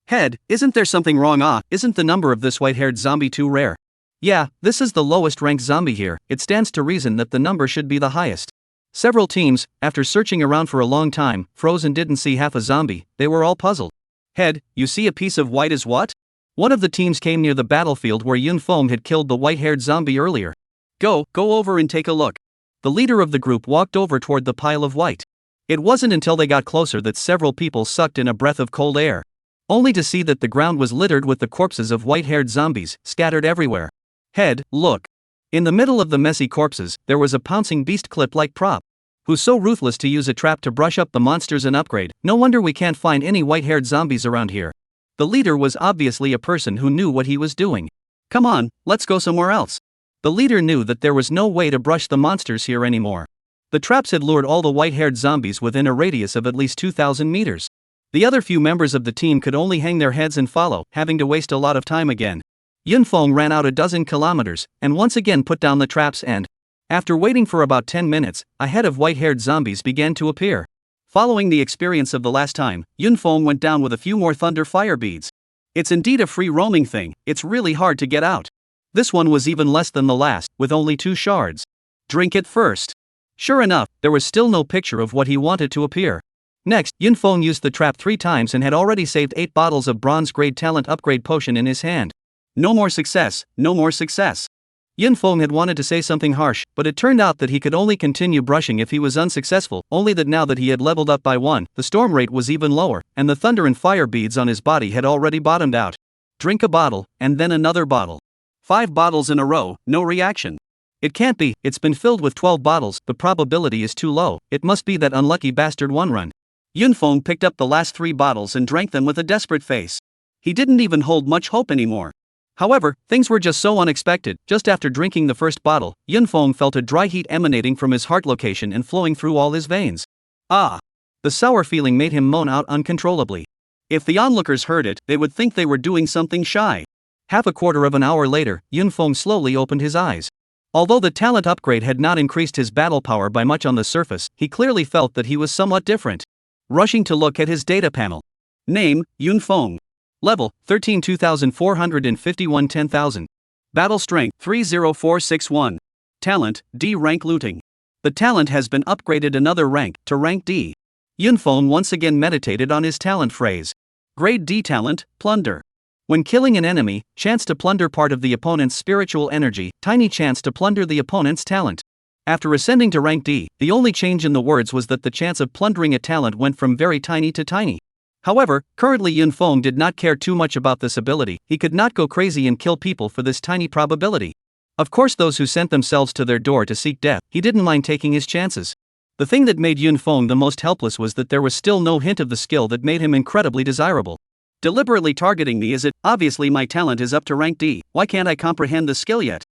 Head, isn't there something wrong? Isn't the number of this white-haired zombie too rare? Yeah, this is the lowest ranked zombie here. It stands to reason that the number should be the highest. Several teams, after searching around for a long time, froze and didn't see half a zombie. They were all puzzled. Head, you see a piece of white as what? One of the teams came near the battlefield where Yunfeng had killed the white-haired zombie earlier. Go over and take a look. The leader of the group walked over toward the pile of white. It wasn't until they got closer that several people sucked in a breath of cold air. Only to see that the ground was littered with the corpses of white-haired zombies, scattered everywhere. Head, look. In the middle of the messy corpses, there was a pouncing beast clip-like prop. Who's so ruthless to use a trap to brush up the monsters and upgrade? No wonder we can't find any white-haired zombies around here. The leader was obviously a person who knew what he was doing. Come on, let's go somewhere else. The leader knew that there was no way to brush the monsters here anymore. The traps had lured all the white-haired zombies within a radius of at least 2,000 meters. The other few members of the team could only hang their heads and follow, having to waste a lot of time again. Yunfeng ran out a dozen kilometers, and once again put down the traps and, after waiting for about 10 minutes, a head of white-haired zombies began to appear. Following the experience of the last time, Yunfeng went down with a few more thunder fire beads. It's indeed a free-roaming thing, it's really hard to get out. This one was even less than the last, with only 2 shards. Drink it first. Sure enough, there was still no picture of what he wanted to appear. Next, Yunfeng used the trap 3 times and had already saved 8 bottles of bronze-grade talent upgrade potion in his hand. No more success, no more success. Yunfeng had wanted to say something harsh, but it turned out that he could only continue brushing if he was unsuccessful, only that now that he had leveled up by 1, the storm rate was even lower, and the thunder and fire beads on his body had already bottomed out. Drink a bottle, and then another bottle. 5 bottles in a row, no reaction. It can't be, it's been filled with 12 bottles, the probability is too low, it must be that unlucky bastard one run. Yunfeng picked up the last 3 bottles and drank them with a desperate face. He didn't even hold much hope anymore. However, things were just so unexpected. Just after drinking the first bottle, Yunfeng felt a dry heat emanating from his heart location and flowing through all his veins. Ah! The sour feeling made him moan out uncontrollably. If the onlookers heard it, they would think they were doing something shy. Half a quarter of an hour later, Yunfeng slowly opened his eyes. Although the talent upgrade had not increased his battle power by much on the surface, he clearly felt that he was somewhat different. Rushing to look at his data panel. Name, Yunfeng. Level, 13 2451 10,000. Battle Strength, 30461. Talent, D rank looting. The talent has been upgraded another rank, to rank D. Yunfeng once again meditated on his talent phrase. Grade D talent, Plunder. When killing an enemy, chance to plunder part of the opponent's spiritual energy, tiny chance to plunder the opponent's talent. After ascending to rank D, the only change in the words was that the chance of plundering a talent went from very tiny to tiny. However, currently Yunfeng did not care too much about this ability, he could not go crazy and kill people for this tiny probability. Of course those who sent themselves to their door to seek death, he didn't mind taking his chances. The thing that made Yunfeng the most helpless was that there was still no hint of the skill that made him incredibly desirable. Deliberately targeting me is it? Obviously my talent is up to rank D, why can't I comprehend the skill yet?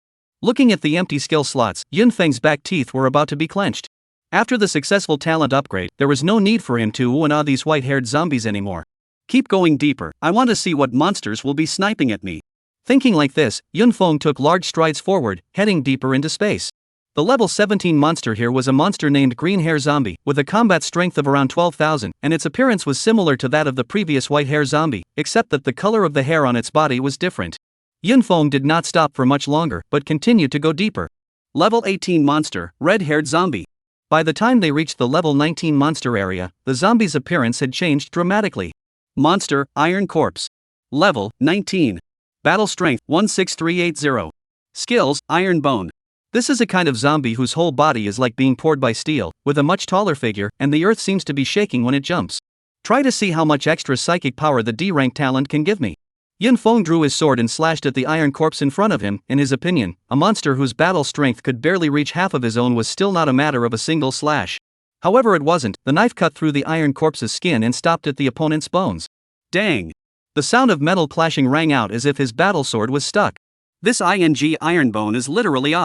Looking at the empty skill slots, Yunfeng's back teeth were about to be clenched. After the successful talent upgrade, there was no need for him to ooh and ah these white-haired zombies anymore. Keep going deeper, I want to see what monsters will be sniping at me. Thinking like this, Yunfeng took large strides forward, heading deeper into space. The level 17 monster here was a monster named Green Hair Zombie, with a combat strength of around 12,000, and its appearance was similar to that of the previous White Hair Zombie, except that the color of the hair on its body was different. Yunfeng did not stop for much longer, but continued to go deeper. Level 18 monster, Red-Haired Zombie. By the time they reached the level 19 monster area, the zombie's appearance had changed dramatically. Monster, Iron Corpse. Level, 19. Battle Strength, 16380. Skills, Iron Bone. This is a kind of zombie whose whole body is like being poured by steel, with a much taller figure, and the earth seems to be shaking when it jumps. Try to see how much extra psychic power the D-rank talent can give me. Yunfeng drew his sword and slashed at the iron corpse in front of him. In his opinion, a monster whose battle strength could barely reach half of his own was still not a matter of a single slash. However, it wasn't. The knife cut through the iron corpse's skin and stopped at the opponent's bones. Dang! The sound of metal clashing rang out as if his battle sword was stuck. This iron bone is literally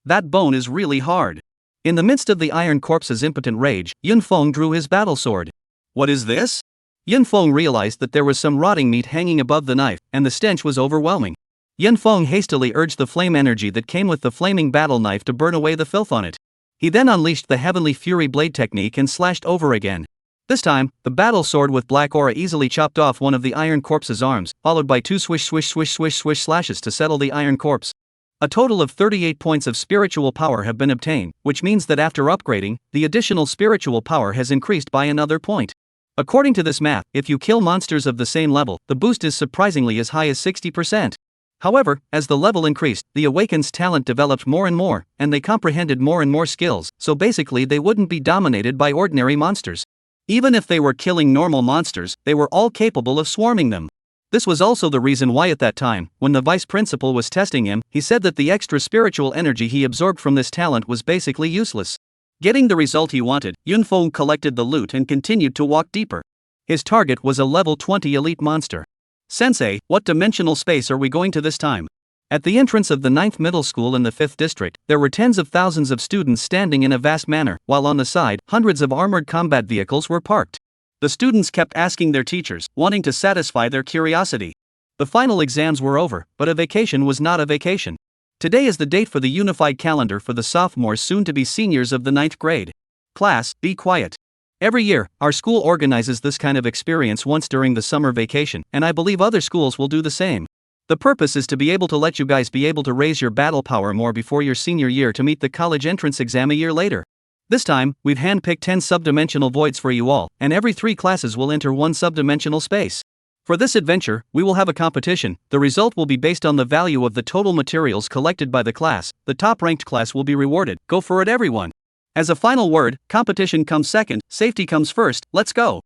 that bone is really hard. In the midst of the iron corpse's impotent rage, Yunfeng drew his battle sword. What is this? Yunfeng realized that there was some rotting meat hanging above the knife, and the stench was overwhelming. Yunfeng hastily urged the flame energy that came with the flaming battle knife to burn away the filth on it. He then unleashed the Heavenly Fury blade technique and slashed over again. This time, the battle sword with black aura easily chopped off one of the iron corpse's arms, followed by 2 swish slashes to settle the iron corpse. A total of 38 points of spiritual power have been obtained, which means that after upgrading, the additional spiritual power has increased by another point. According to this math, if you kill monsters of the same level, the boost is surprisingly as high as 60%. However, as the level increased, the Awakened's talent developed more and more, and they comprehended more and more skills, so basically they wouldn't be dominated by ordinary monsters. Even if they were killing normal monsters, they were all capable of swarming them. This was also the reason why at that time, when the vice principal was testing him, he said that the extra spiritual energy he absorbed from this talent was basically useless. Getting the result he wanted, Yunfeng collected the loot and continued to walk deeper. His target was a level 20 elite monster. Sensei, what dimensional space are we going to this time? At the entrance of the 9th middle school in the 5th district, there were tens of thousands of students standing in a vast manner, while on the side, hundreds of armored combat vehicles were parked. The students kept asking their teachers, wanting to satisfy their curiosity. The final exams were over, but a vacation was not a vacation. Today is the date for the unified calendar for the sophomores soon to be seniors of the 9th grade. Class, be quiet. Every year, our school organizes this kind of experience once during the summer vacation, and I believe other schools will do the same. The purpose is to be able to let you guys be able to raise your battle power more before your senior year to meet the college entrance exam a year later. This time, we've handpicked 10 subdimensional voids for you all, and every 3 classes will enter one subdimensional space. For this adventure, we will have a competition. The result will be based on the value of the total materials collected by the class. The top-ranked class will be rewarded. Go for it, everyone. As a final word, competition comes second, safety comes first, let's go.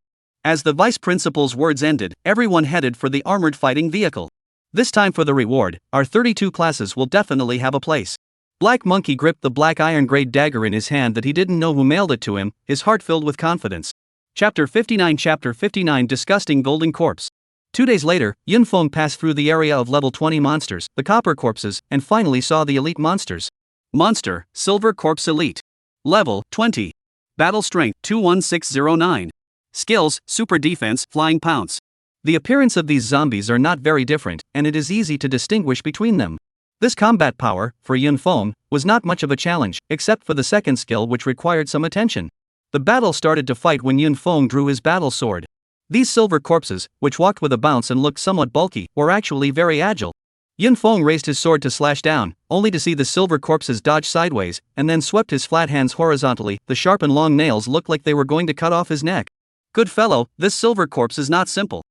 As the vice principal's words ended, everyone headed for the armored fighting vehicle. This time for the reward, our 32 classes will definitely have a place. Black Monkey gripped the black iron-grade dagger in his hand that he didn't know who mailed it to him, his heart filled with confidence. Chapter 59 Disgusting Golden Corpse. 2 days later, Yunfeng passed through the area of level 20 monsters, the copper corpses, and finally saw the elite monsters. Monster, Silver Corpse Elite. Level, 20. Battle Strength, 21609. Skills, Super Defense, Flying Pounce. The appearance of these zombies are not very different, and it is easy to distinguish between them. This combat power, for Yunfeng, was not much of a challenge, except for the second skill which required some attention. The battle started to fight when Yunfeng drew his battle sword. These silver corpses, which walked with a bounce and looked somewhat bulky, were actually very agile. Yunfeng raised his sword to slash down, only to see the silver corpses dodge sideways, and then swept his flat hands horizontally. The sharp and long nails looked like they were going to cut off his neck. Good fellow, this silver corpse is not simple.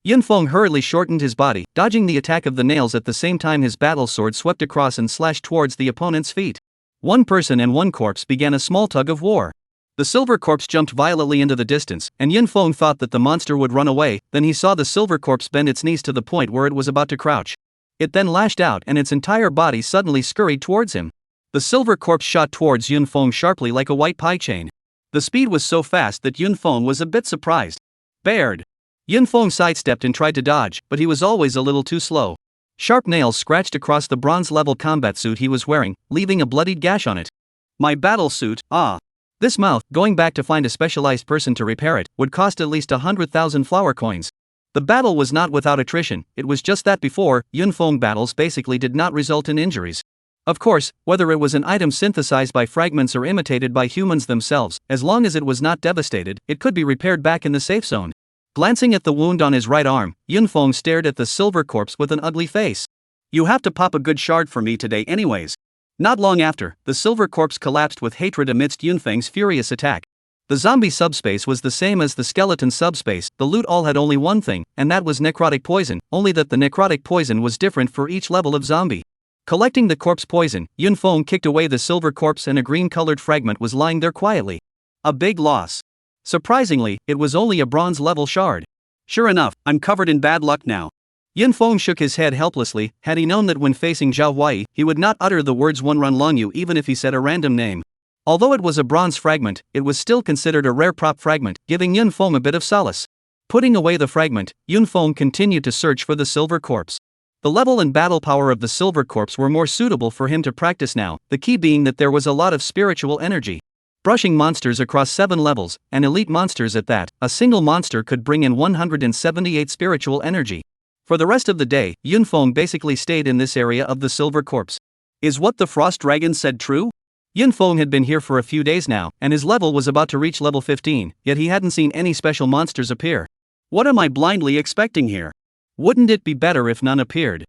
Yunfeng hurriedly shortened his body, dodging the attack of the nails at the same time his battle sword swept across and slashed towards the opponent's feet. One person and one corpse began a small tug of war. The silver corpse jumped violently into the distance, and Yunfeng thought that the monster would run away. Then he saw the silver corpse bend its knees to the point where it was about to crouch. It then lashed out and its entire body suddenly scurried towards him. The silver corpse shot towards Yunfeng sharply like a white pie chain. The speed was so fast that Yunfeng was a bit surprised. Bared. Yunfeng sidestepped and tried to dodge, but he was always a little too slow. Sharp nails scratched across the bronze-level combat suit he was wearing, leaving a bloodied gash on it. My battle suit, ah. This mouth, going back to find a specialized person to repair it, would cost at least 100,000 flower coins. The battle was not without attrition. It was just that before, Yunfeng battles basically did not result in injuries. Of course, whether it was an item synthesized by fragments or imitated by humans themselves, as long as it was not devastated, it could be repaired back in the safe zone. Glancing at the wound on his right arm, Yunfeng stared at the silver corpse with an ugly face. You have to pop a good shard for me today anyways. Not long after, the silver corpse collapsed with hatred amidst Yunfeng's furious attack. The zombie subspace was the same as the skeleton subspace. The loot all had only one thing, and that was necrotic poison, only that the necrotic poison was different for each level of zombie. Collecting the corpse poison, Yunfeng kicked away the silver corpse and a green-colored fragment was lying there quietly. A big loss. Surprisingly, it was only a bronze-level shard. Sure enough, I'm covered in bad luck now. Yunfeng shook his head helplessly. Had he known that when facing Zhao Huai, he would not utter the words one run long you even if he said a random name. Although it was a bronze fragment, it was still considered a rare prop fragment, giving Yunfeng a bit of solace. Putting away the fragment, Yunfeng continued to search for the silver corpse. The level and battle power of the silver corpse were more suitable for him to practice now, the key being that there was a lot of spiritual energy. Brushing monsters across 7 levels, and elite monsters at that, a single monster could bring in 178 spiritual energy. For the rest of the day, Yunfeng basically stayed in this area of the silver corpse. Is what the frost dragon said true? Yunfeng had been here for a few days now, and his level was about to reach level 15, yet he hadn't seen any special monsters appear. What am I blindly expecting here? Wouldn't it be better if none appeared?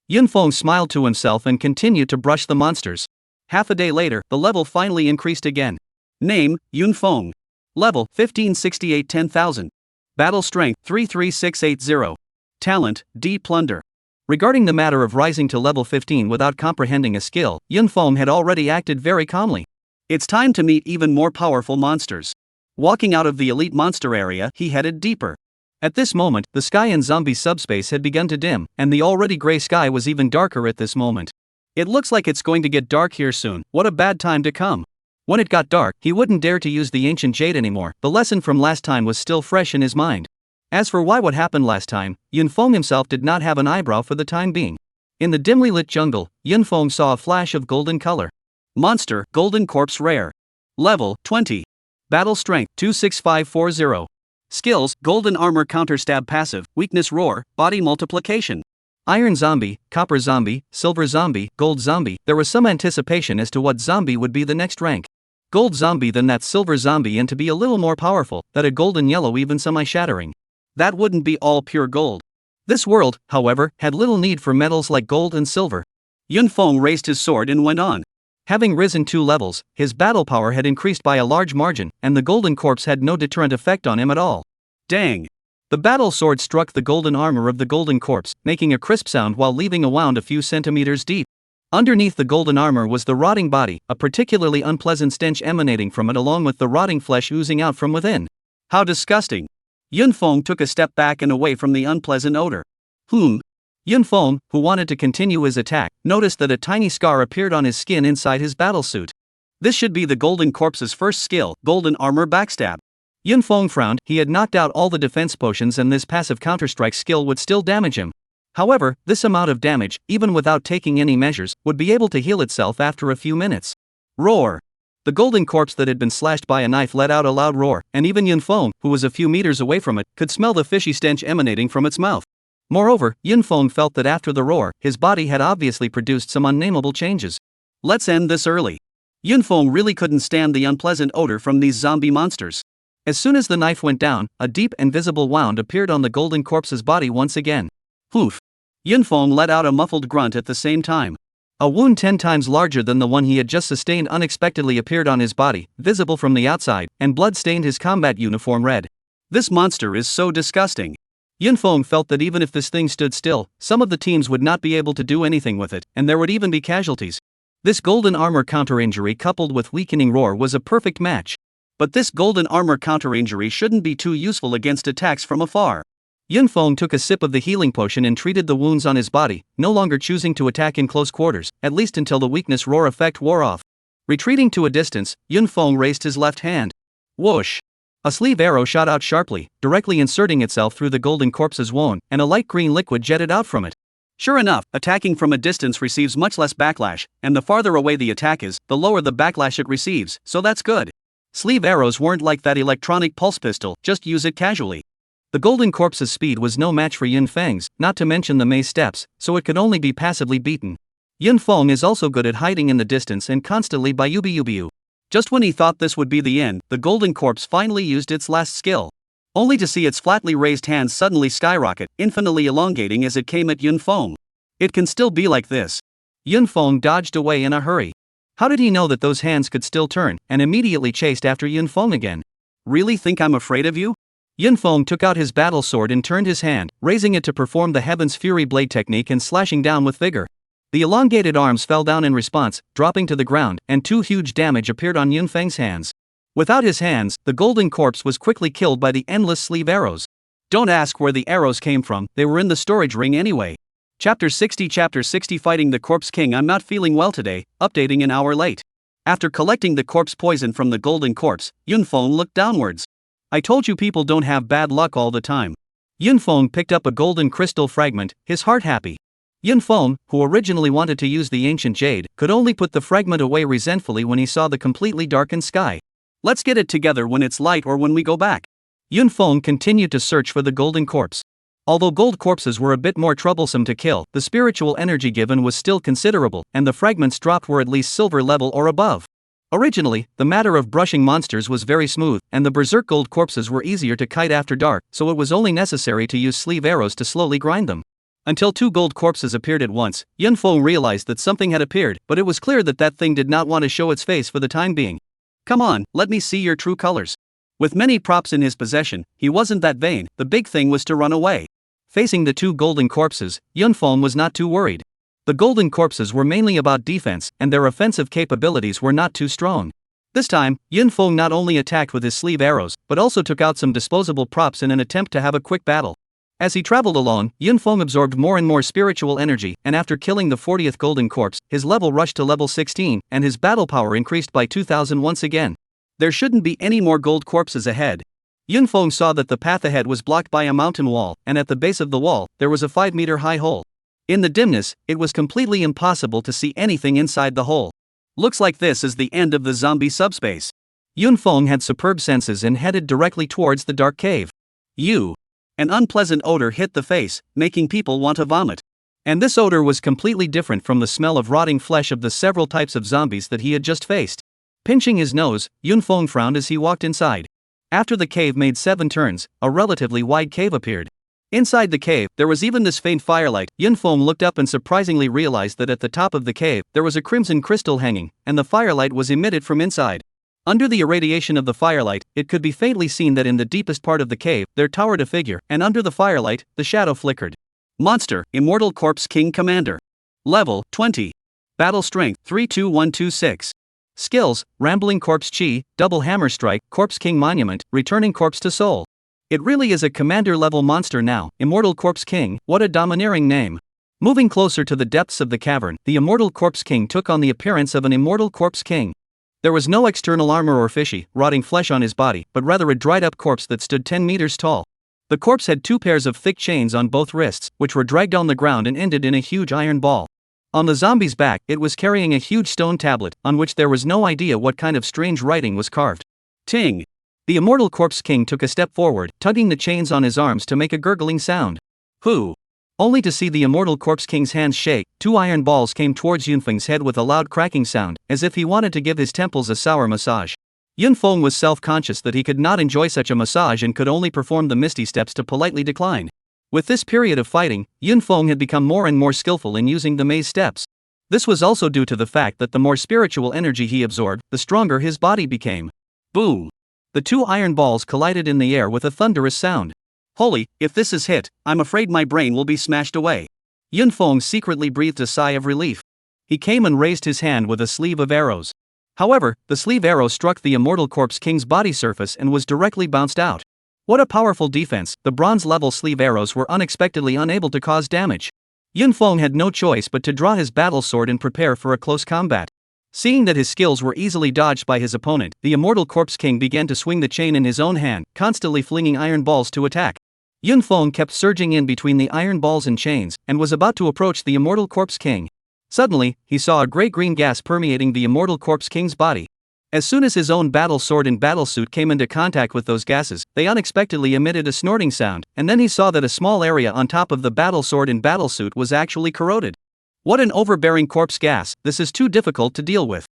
Yunfeng smiled to himself and continued to brush the monsters. Half a day later, the level finally increased again. Name, Yunfeng. Level, 1568 10,000. Battle Strength, 33680. Talent, D. Plunder. Regarding the matter of rising to level 15 without comprehending a skill, Yunfeng had already acted very calmly. It's time to meet even more powerful monsters. Walking out of the elite monster area, he headed deeper. At this moment, the sky in zombie subspace had begun to dim, and the already gray sky was even darker at this moment. It looks like it's going to get dark here soon. What a bad time to come. When it got dark, he wouldn't dare to use the ancient jade anymore. The lesson from last time was still fresh in his mind. As for why what happened last time, Yunfeng himself did not have an eyebrow for the time being. In the dimly lit jungle, Yunfeng saw a flash of golden color. Monster, Golden Corpse Rare. Level, 20. Battle Strength, 26540. Skills, Golden Armor Counter Stab Passive, Weakness Roar, Body Multiplication. Iron zombie, copper zombie, silver zombie, gold zombie. There was some anticipation as to what zombie would be the next rank. Gold zombie, then that silver zombie, and to be a little more powerful, that a golden yellow, even semi-shattering. That wouldn't be all pure gold. This world, however, had little need for metals like gold and silver. Yunfeng raised his sword and went on. Having risen 2 levels, his battle power had increased by a large margin, and the golden corpse had no deterrent effect on him at all. Dang! The battle sword struck the golden armor of the golden corpse, making a crisp sound while leaving a wound a few centimeters deep. Underneath the golden armor was the rotting body, a particularly unpleasant stench emanating from it, along with the rotting flesh oozing out from within. How disgusting! Yunfeng took a step back and away from the unpleasant odor. Yunfeng, who wanted to continue his attack, noticed that a tiny scar appeared on his skin inside his battlesuit. This should be the golden corpse's first skill, golden armor backstab. Yunfeng frowned. He had knocked out all the defense potions, and this passive counterstrike skill would still damage him. However, this amount of damage, even without taking any measures, would be able to heal itself after a few minutes. Roar! The golden corpse that had been slashed by a knife let out a loud roar, and even Yunfeng, who was a few meters away from it, could smell the fishy stench emanating from its mouth. Moreover, Yunfeng felt that after the roar, his body had obviously produced some unnameable changes. Let's end this early. Yunfeng really couldn't stand the unpleasant odor from these zombie monsters. As soon as the knife went down, a deep and visible wound appeared on the golden corpse's body once again. Poof! Yunfeng let out a muffled grunt at the same time. A wound 10 times larger than the one he had just sustained unexpectedly appeared on his body, visible from the outside, and blood stained his combat uniform red. This monster is so disgusting. Yunfeng felt that even if this thing stood still, some of the teams would not be able to do anything with it, and there would even be casualties. This golden armor counter-injury coupled with weakening roar was a perfect match. But this golden armor counter-injury shouldn't be too useful against attacks from afar. Yunfeng took a sip of the healing potion and treated the wounds on his body, no longer choosing to attack in close quarters, at least until the weakness roar effect wore off. Retreating to a distance, Yunfeng raised his left hand. Whoosh! A sleeve arrow shot out sharply, directly inserting itself through the golden corpse's wound, and a light green liquid jetted out from it. Sure enough, attacking from a distance receives much less backlash, and the farther away the attack is, the lower the backlash it receives, so that's good. Sleeve arrows weren't like that electronic pulse pistol, just use it casually. The golden corpse's speed was no match for Yunfeng's, not to mention the maze steps, so it could only be passively beaten. Yunfeng is also good at hiding in the distance and constantly bayubu. Just when he thought this would be the end, the golden corpse finally used its last skill. Only to see its flatly raised hands suddenly skyrocket, infinitely elongating as it came at Yunfeng. It can still be like this. Yunfeng dodged away in a hurry. How did he know that those hands could still turn, and immediately chased after Yunfeng again? Really think I'm afraid of you? Yunfeng took out his battle sword and turned his hand, raising it to perform the Heaven's Fury blade technique and slashing down with vigor. The elongated arms fell down in response, dropping to the ground, and 2 huge damage appeared on Yunfeng's hands. Without his hands, the golden corpse was quickly killed by the endless sleeve arrows. Don't ask where the arrows came from, they were in the storage ring anyway. Chapter 60 Fighting the Corpse King. I'm not feeling well today, updating an hour late. After collecting the corpse poison from the golden corpse, Yunfeng looked downwards. I told you people don't have bad luck all the time. Yunfeng picked up a golden crystal fragment, his heart happy. Yunfeng, who originally wanted to use the ancient jade, could only put the fragment away resentfully when he saw the completely darkened sky. Let's get it together when it's light or when we go back. Yunfeng continued to search for the golden corpse. Although gold corpses were a bit more troublesome to kill, the spiritual energy given was still considerable, and the fragments dropped were at least silver level or above. Originally, the matter of brushing monsters was very smooth, and the berserk gold corpses were easier to kite after dark, so it was only necessary to use sleeve arrows to slowly grind them. Until 2 gold corpses appeared at once, Yunfeng realized that something had appeared, but it was clear that that thing did not want to show its face for the time being. Come on, let me see your true colors. With many props in his possession, he wasn't that vain. The big thing was to run away. Facing the 2 golden corpses, Yunfeng was not too worried. The golden corpses were mainly about defense, and their offensive capabilities were not too strong. This time, Yunfeng not only attacked with his sleeve arrows, but also took out some disposable props in an attempt to have a quick battle. As he traveled along, Yunfeng absorbed more and more spiritual energy, and after killing the 40th golden corpse, his level rushed to level 16, and his battle power increased by 2,000 once again. There shouldn't be any more gold corpses ahead. Yunfeng saw that the path ahead was blocked by a mountain wall, and at the base of the wall, there was a 5-meter-high hole. In the dimness, it was completely impossible to see anything inside the hole. Looks like this is the end of the zombie subspace. Yunfeng had superb senses and headed directly towards the dark cave. An unpleasant odor hit the face, making people want to vomit. And this odor was completely different from the smell of rotting flesh of the several types of zombies that he had just faced. Pinching his nose, Yunfeng frowned as he walked inside. After the cave made 7 turns, a relatively wide cave appeared. Inside the cave, there was even this faint firelight. Yunfeng looked up and surprisingly realized that at the top of the cave, there was a crimson crystal hanging, and the firelight was emitted from inside. Under the irradiation of the firelight, it could be faintly seen that in the deepest part of the cave, there towered a figure, and under the firelight, the shadow flickered. Monster, Immortal Corpse King Commander. Level, 20. Battle Strength, 32126. Skills, Rambling Corpse Chi, Double Hammer Strike, Corpse King Monument, Returning Corpse to Soul. It really is a commander-level monster now, Immortal Corpse King, what a domineering name. Moving closer to the depths of the cavern, the Immortal Corpse King took on the appearance of an Immortal Corpse King. There was no external armor or fishy, rotting flesh on his body, but rather a dried-up corpse that stood 10 meters tall. The corpse had 2 pairs of thick chains on both wrists, which were dragged on the ground and ended in a huge iron ball. On the zombie's back, it was carrying a huge stone tablet, on which there was no idea what kind of strange writing was carved. Ting! The Immortal Corpse King took a step forward, tugging the chains on his arms to make a gurgling sound. Whoo! Only to see the Immortal Corpse King's hands shake, 2 iron balls came towards Yunfeng's head with a loud cracking sound, as if he wanted to give his temples a sour massage. Yunfeng was self-conscious that he could not enjoy such a massage and could only perform the misty steps to politely decline. With this period of fighting, Yunfeng had become more and more skillful in using the maze steps. This was also due to the fact that the more spiritual energy he absorbed, the stronger his body became. Boom! The 2 iron balls collided in the air with a thunderous sound. Holy, if this is hit, I'm afraid my brain will be smashed away. Yunfeng secretly breathed a sigh of relief. He came and raised his hand with a sleeve of arrows. However, the sleeve arrow struck the Immortal Corpse King's body surface and was directly bounced out. What a powerful defense, the bronze-level sleeve arrows were unexpectedly unable to cause damage. Yunfeng had no choice but to draw his battle sword and prepare for a close combat. Seeing that his skills were easily dodged by his opponent, the Immortal Corpse King began to swing the chain in his own hand, constantly flinging iron balls to attack. Yunfeng kept surging in between the iron balls and chains, and was about to approach the Immortal Corpse King. Suddenly, he saw a gray-green gas permeating the Immortal Corpse King's body. As soon as his own battle sword and battlesuit came into contact with those gases, they unexpectedly emitted a snorting sound, and then he saw that a small area on top of the battle sword and battlesuit was actually corroded. What an overbearing corpse gas, this is too difficult to deal with.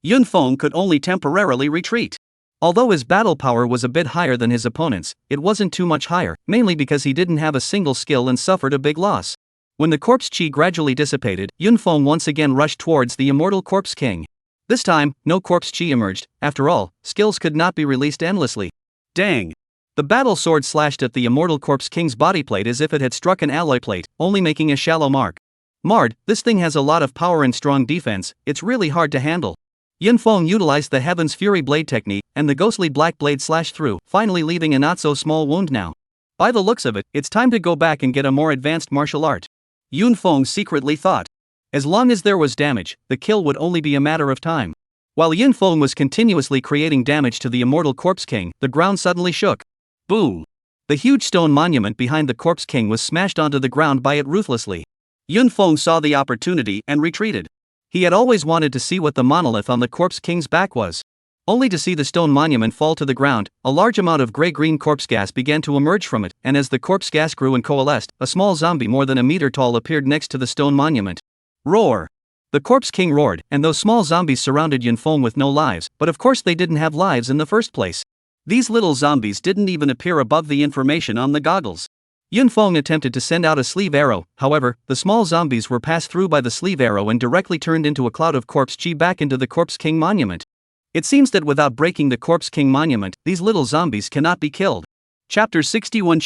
Yunfeng could only temporarily retreat. Although his battle power was a bit higher than his opponent's, it wasn't too much higher, mainly because he didn't have a single skill and suffered a big loss. When the corpse chi gradually dissipated, Yunfeng once again rushed towards the Immortal Corpse King. This time, no corpse chi emerged. After all, skills could not be released endlessly. Dang! The battle sword slashed at the Immortal Corpse King's bodyplate as if it had struck an alloy plate, only making a shallow mark. Mard, this thing has a lot of power and strong defense, it's really hard to handle. Yunfeng utilized the Heaven's Fury blade technique, and the ghostly black blade slashed through, finally leaving a not-so-small wound now. By the looks of it, it's time to go back and get a more advanced martial art. Yunfeng secretly thought. As long as there was damage, the kill would only be a matter of time. While Yunfeng was continuously creating damage to the Immortal Corpse King, the ground suddenly shook. Boom! The huge stone monument behind the Corpse King was smashed onto the ground by it ruthlessly. Yunfeng saw the opportunity and retreated. He had always wanted to see what the monolith on the Corpse King's back was. Only to see the stone monument fall to the ground, a large amount of gray-green corpse gas began to emerge from it, and as the corpse gas grew and coalesced, a small zombie more than a meter tall appeared next to the stone monument. Roar! The Corpse King roared, and those small zombies surrounded Yunfeng with no lives, but of course they didn't have lives in the first place. These little zombies didn't even appear above the information on the goggles. Yunfeng attempted to send out a sleeve arrow, however, the small zombies were passed through by the sleeve arrow and directly turned into a cloud of corpse chi back into the Corpse King monument. It seems that without breaking the Corpse King monument, these little zombies cannot be killed. Chapter 61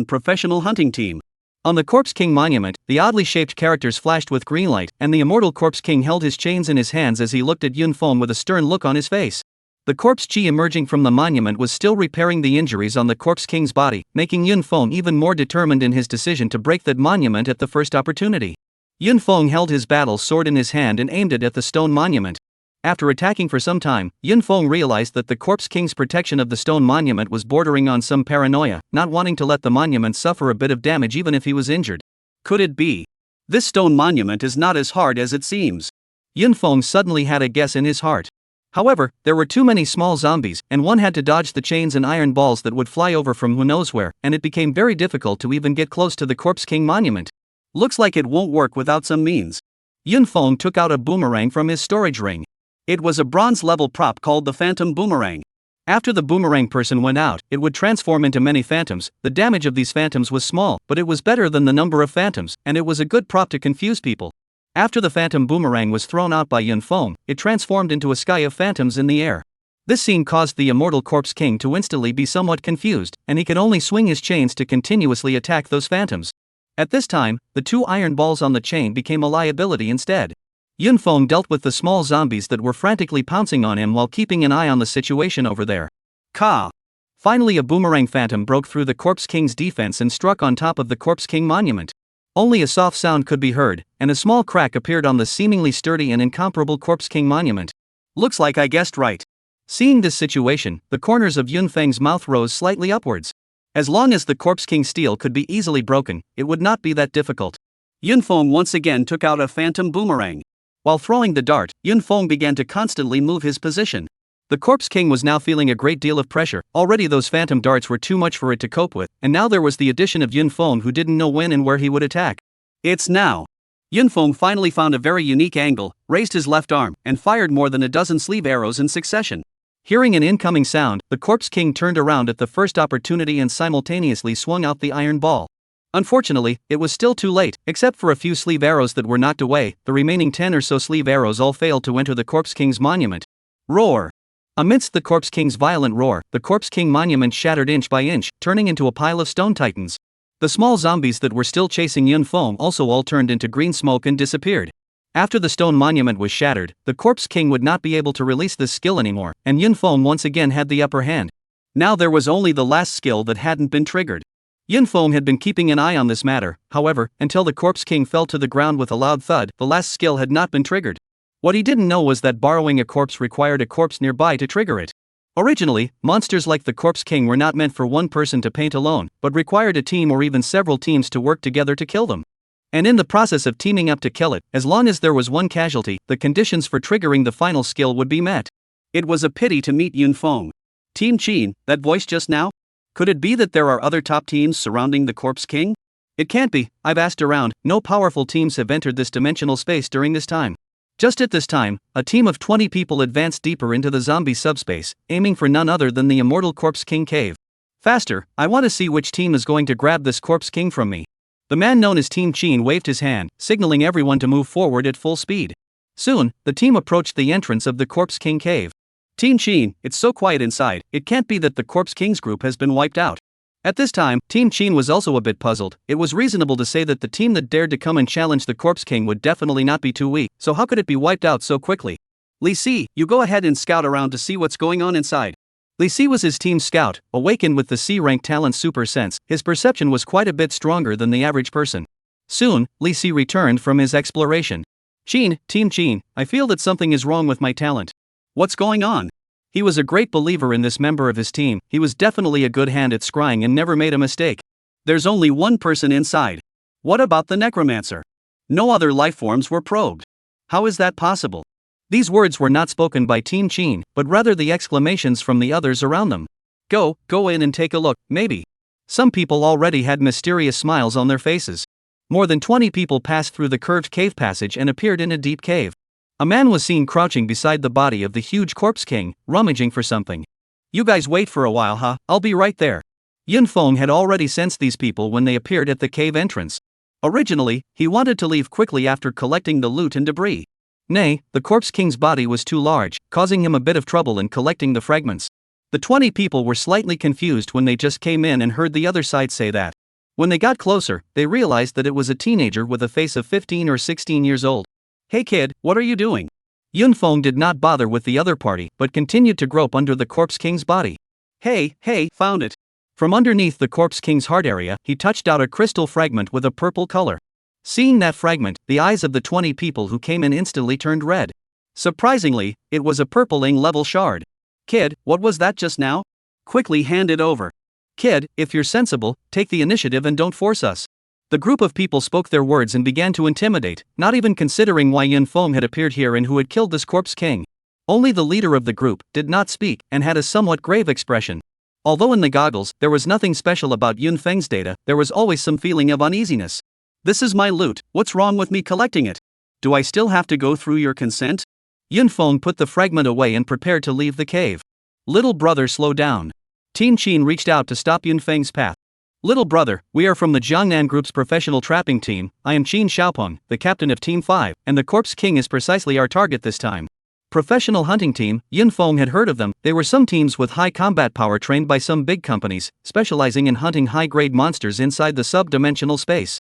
Professional Hunting Team. On the Corpse King monument, the oddly shaped characters flashed with green light, and the Immortal Corpse King held his chains in his hands as he looked at Yunfeng with a stern look on his face. The corpse chi emerging from the monument was still repairing the injuries on the Corpse King's body, making Yunfeng even more determined in his decision to break that monument at the first opportunity. Yunfeng held his battle sword in his hand and aimed it at the stone monument. After attacking for some time, Yunfeng realized that the Corpse King's protection of the stone monument was bordering on some paranoia, not wanting to let the monument suffer a bit of damage even if he was injured. Could it be? This stone monument is not as hard as it seems. Yunfeng suddenly had a guess in his heart. However, there were too many small zombies, and one had to dodge the chains and iron balls that would fly over from who knows where, and it became very difficult to even get close to the Corpse King monument. Looks like it won't work without some means. Yun Feng took out a boomerang from his storage ring. It was a bronze-level prop called the Phantom Boomerang. After the boomerang person went out, it would transform into many phantoms. The damage of these phantoms was small, but it was better than the number of phantoms, and it was a good prop to confuse people. After the Phantom Boomerang was thrown out by Yun Feng, it transformed into a sky of phantoms in the air. This scene caused the immortal Corpse King to instantly be somewhat confused, and he could only swing his chains to continuously attack those phantoms. At this time, the 2 iron balls on the chain became a liability instead. Yun Feng dealt with the small zombies that were frantically pouncing on him while keeping an eye on the situation over there. Ka! Finally, a boomerang phantom broke through the Corpse King's defense and struck on top of the Corpse King monument. Only a soft sound could be heard, and a small crack appeared on the seemingly sturdy and incomparable Corpse King monument. Looks like I guessed right. Seeing this situation, the corners of Yun Feng's mouth rose slightly upwards. As long as the Corpse King steel could be easily broken, it would not be that difficult. Yun Feng once again took out a phantom boomerang. While throwing the dart, Yun Feng began to constantly move his position. The Corpse King was now feeling a great deal of pressure. Already those phantom darts were too much for it to cope with, and now there was the addition of Yun Feng, who didn't know when and where he would attack. It's now. Yun Feng finally found a very unique angle, raised his left arm, and fired more than a dozen sleeve arrows in succession. Hearing an incoming sound, the Corpse King turned around at the first opportunity and simultaneously swung out the iron ball. Unfortunately, it was still too late. Except for a few sleeve arrows that were knocked away, the remaining 10 or so sleeve arrows all failed to enter the Corpse King's monument. Roar! Amidst the Corpse King's violent roar, the Corpse King monument shattered inch by inch, turning into a pile of stone titans. The small zombies that were still chasing Yun Feng also all turned into green smoke and disappeared. After the stone monument was shattered, the Corpse King would not be able to release this skill anymore, and Yun Feng once again had the upper hand. Now there was only the last skill that hadn't been triggered. Yun Feng had been keeping an eye on this matter, however, until the Corpse King fell to the ground with a loud thud, the last skill had not been triggered. What he didn't know was that borrowing a corpse required a corpse nearby to trigger it. Originally, monsters like the Corpse King were not meant for one person to paint alone, but required a team or even several teams to work together to kill them. And in the process of teaming up to kill it, as long as there was one casualty, the conditions for triggering the final skill would be met. It was a pity to meet Yun Feng. Team Qin, that voice just now? Could it be that there are other top teams surrounding the Corpse King? It can't be. I've asked around, no powerful teams have entered this dimensional space during this time. Just at this time, a team of 20 people advanced deeper into the zombie subspace, aiming for none other than the immortal Corpse King cave. Faster, I want to see which team is going to grab this Corpse King from me. The man known as Team Qin waved his hand, signaling everyone to move forward at full speed. Soon, the team approached the entrance of the Corpse King cave. Team Qin, it's so quiet inside, it can't be that the Corpse King's group has been wiped out. At this time, Team Qin was also a bit puzzled. It was reasonable to say that the team that dared to come and challenge the Corpse King would definitely not be too weak, so how could it be wiped out so quickly? Li Si, you go ahead and scout around to see what's going on inside. Li Si was his team's scout. Awakened with the C-rank talent Super Sense, his perception was quite a bit stronger than the average person. Soon, Li Si returned from his exploration. Team Qin, I feel that something is wrong with my talent. What's going on? He was a great believer in this member of his team. He was definitely a good hand at scrying and never made a mistake. There's only one person inside. What about the necromancer? No other lifeforms were probed. How is that possible? These words were not spoken by Team Qin, but rather the exclamations from the others around them. Go in and take a look, maybe. Some people already had mysterious smiles on their faces. More than 20 people passed through the curved cave passage and appeared in a deep cave. A man was seen crouching beside the body of the huge Corpse King, rummaging for something. You guys wait for a while, huh? I'll be right there. Yun Feng had already sensed these people when they appeared at the cave entrance. Originally, he wanted to leave quickly after collecting the loot and debris. Nay, the Corpse King's body was too large, causing him a bit of trouble in collecting the fragments. The 20 people were slightly confused when they just came in and heard the other side say that. When they got closer, they realized that it was a teenager with a face of 15 or 16 years old. Hey kid, what are you doing? Yun Feng did not bother with the other party, but continued to grope under the Corpse King's body. Hey, found it. From underneath the Corpse King's heart area, he touched out a crystal fragment with a purple color. Seeing that fragment, the eyes of the 20 people who came in instantly turned red. Surprisingly, it was a purpling level shard. Kid, what was that just now? Quickly hand it over. Kid, if you're sensible, take the initiative and don't force us. The group of people spoke their words and began to intimidate, not even considering why Yun Feng had appeared here and who had killed this Corpse King. Only the leader of the group did not speak and had a somewhat grave expression. Although in the goggles, there was nothing special about Yun Feng's data, there was always some feeling of uneasiness. This is my loot, what's wrong with me collecting it? Do I still have to go through your consent? Yunfeng put the fragment away and prepared to leave the cave. Little brother, slow down. Team Qin reached out to stop Yunfeng's path. Little brother, we are from the Jiangnan Group's professional trapping team. I am Qin Xiaopeng, the captain of Team 5, and the Corpse King is precisely our target this time. Professional hunting team, Yunfeng had heard of them. They were some teams with high combat power trained by some big companies, specializing in hunting high-grade monsters inside the sub-dimensional space.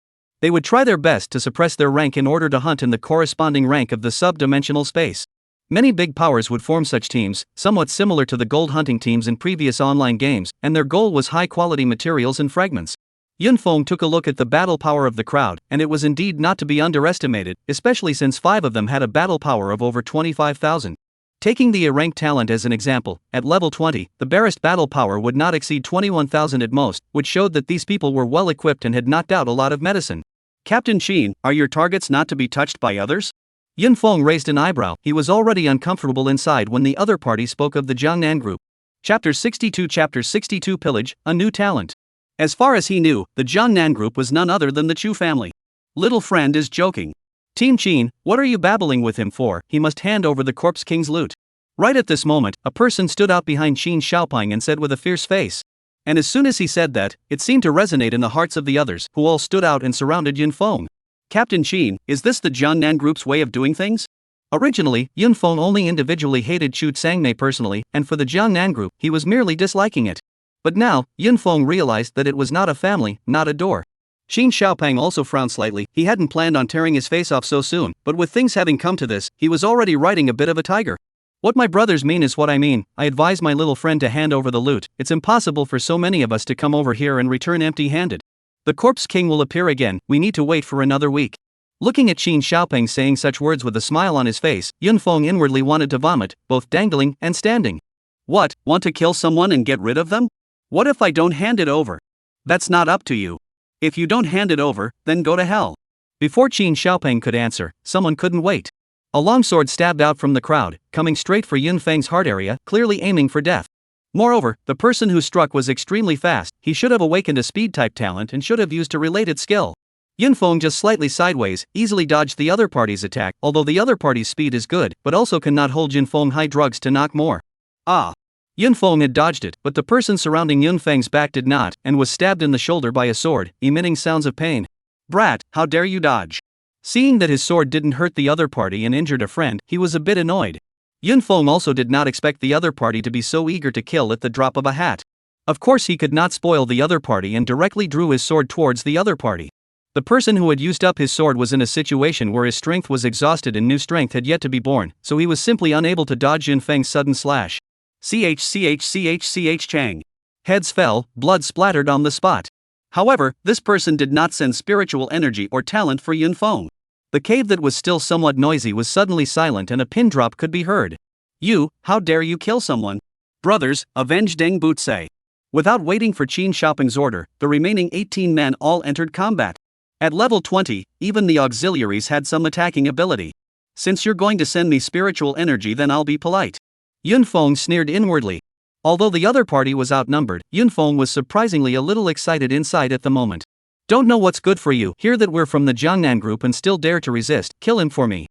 They would try their best to suppress their rank in order to hunt in the corresponding rank of the sub-dimensional space. Many big powers would form such teams, somewhat similar to the gold hunting teams in previous online games, and their goal was high-quality materials and fragments. Yunfeng took a look at the battle power of the crowd, and it was indeed not to be underestimated, especially since 5 of them had a battle power of over 25,000. Taking the A-rank talent as an example, at level 20, the barest battle power would not exceed 21,000 at most, which showed that these people were well equipped and had knocked out a lot of medicine. Captain Qin, are your targets not to be touched by others? Yunfeng raised an eyebrow. He was already uncomfortable inside when the other party spoke of the Jiangnan Group. Chapter 62 Pillage, a new talent. As far as he knew, the Jiangnan Group was none other than the Chu family. Little friend is joking. Team Qin, what are you babbling with him for? He must hand over the Corpse King's loot. Right at this moment, a person stood out behind Qin Xiaopeng and said with a fierce face. And as soon as he said that, it seemed to resonate in the hearts of the others, who all stood out and surrounded Yunfeng. Captain Qin, is this the Jiangnan Group's way of doing things? Originally, Yunfeng only individually hated Chu Tsangmei personally, and for the Jiangnan Group, he was merely disliking it. But now, Yunfeng realized that it was not a family, not a door. Qin Xiaopeng also frowned slightly. He hadn't planned on tearing his face off so soon, but with things having come to this, he was already riding a bit of a tiger. What my brothers mean is what I mean. I advise my little friend to hand over the loot. It's impossible for so many of us to come over here and return empty-handed. The Corpse King will appear again. We need to wait for another week. Looking at Qin Xiaopeng saying such words with a smile on his face, Yunfeng inwardly wanted to vomit, both dangling and standing. What, want to kill someone and get rid of them? What if I don't hand it over? That's not up to you. If you don't hand it over, then go to hell. Before Qin Xiaopeng could answer, someone couldn't wait. A long sword stabbed out from the crowd, coming straight for Yunfeng's heart area, clearly aiming for death. Moreover, the person who struck was extremely fast. He should have awakened a speed-type talent and should have used a related skill. Yunfeng just slightly sideways, easily dodged the other party's attack, although the other party's speed is good, but also cannot hold Yunfeng high drugs to knock more. Ah! Yunfeng had dodged it, but the person surrounding Yunfeng's back did not, and was stabbed in the shoulder by a sword, emitting sounds of pain. Brat, how dare you dodge? Seeing that his sword didn't hurt the other party and injured a friend, he was a bit annoyed. Yunfeng also did not expect the other party to be so eager to kill at the drop of a hat. Of course he could not spoil the other party and directly drew his sword towards the other party. The person who had used up his sword was in a situation where his strength was exhausted and new strength had yet to be born, so he was simply unable to dodge Yunfeng's sudden slash. Chang. Heads fell, blood splattered on the spot. However, this person did not send spiritual energy or talent for Yunfeng. The cave that was still somewhat noisy was suddenly silent and a pin drop could be heard. You, how dare you kill someone? Brothers, avenge Deng Butsei. Without waiting for Qin Xiaopeng's order, the remaining 18 men all entered combat. At level 20, even the auxiliaries had some attacking ability. Since you're going to send me spiritual energy, then I'll be polite. Yunfeng sneered inwardly. Although the other party was outnumbered, Yunfeng was surprisingly a little excited inside at the moment. Don't know what's good for you. Hear that we're from the Jiangnan Group and still dare to resist. Kill him for me.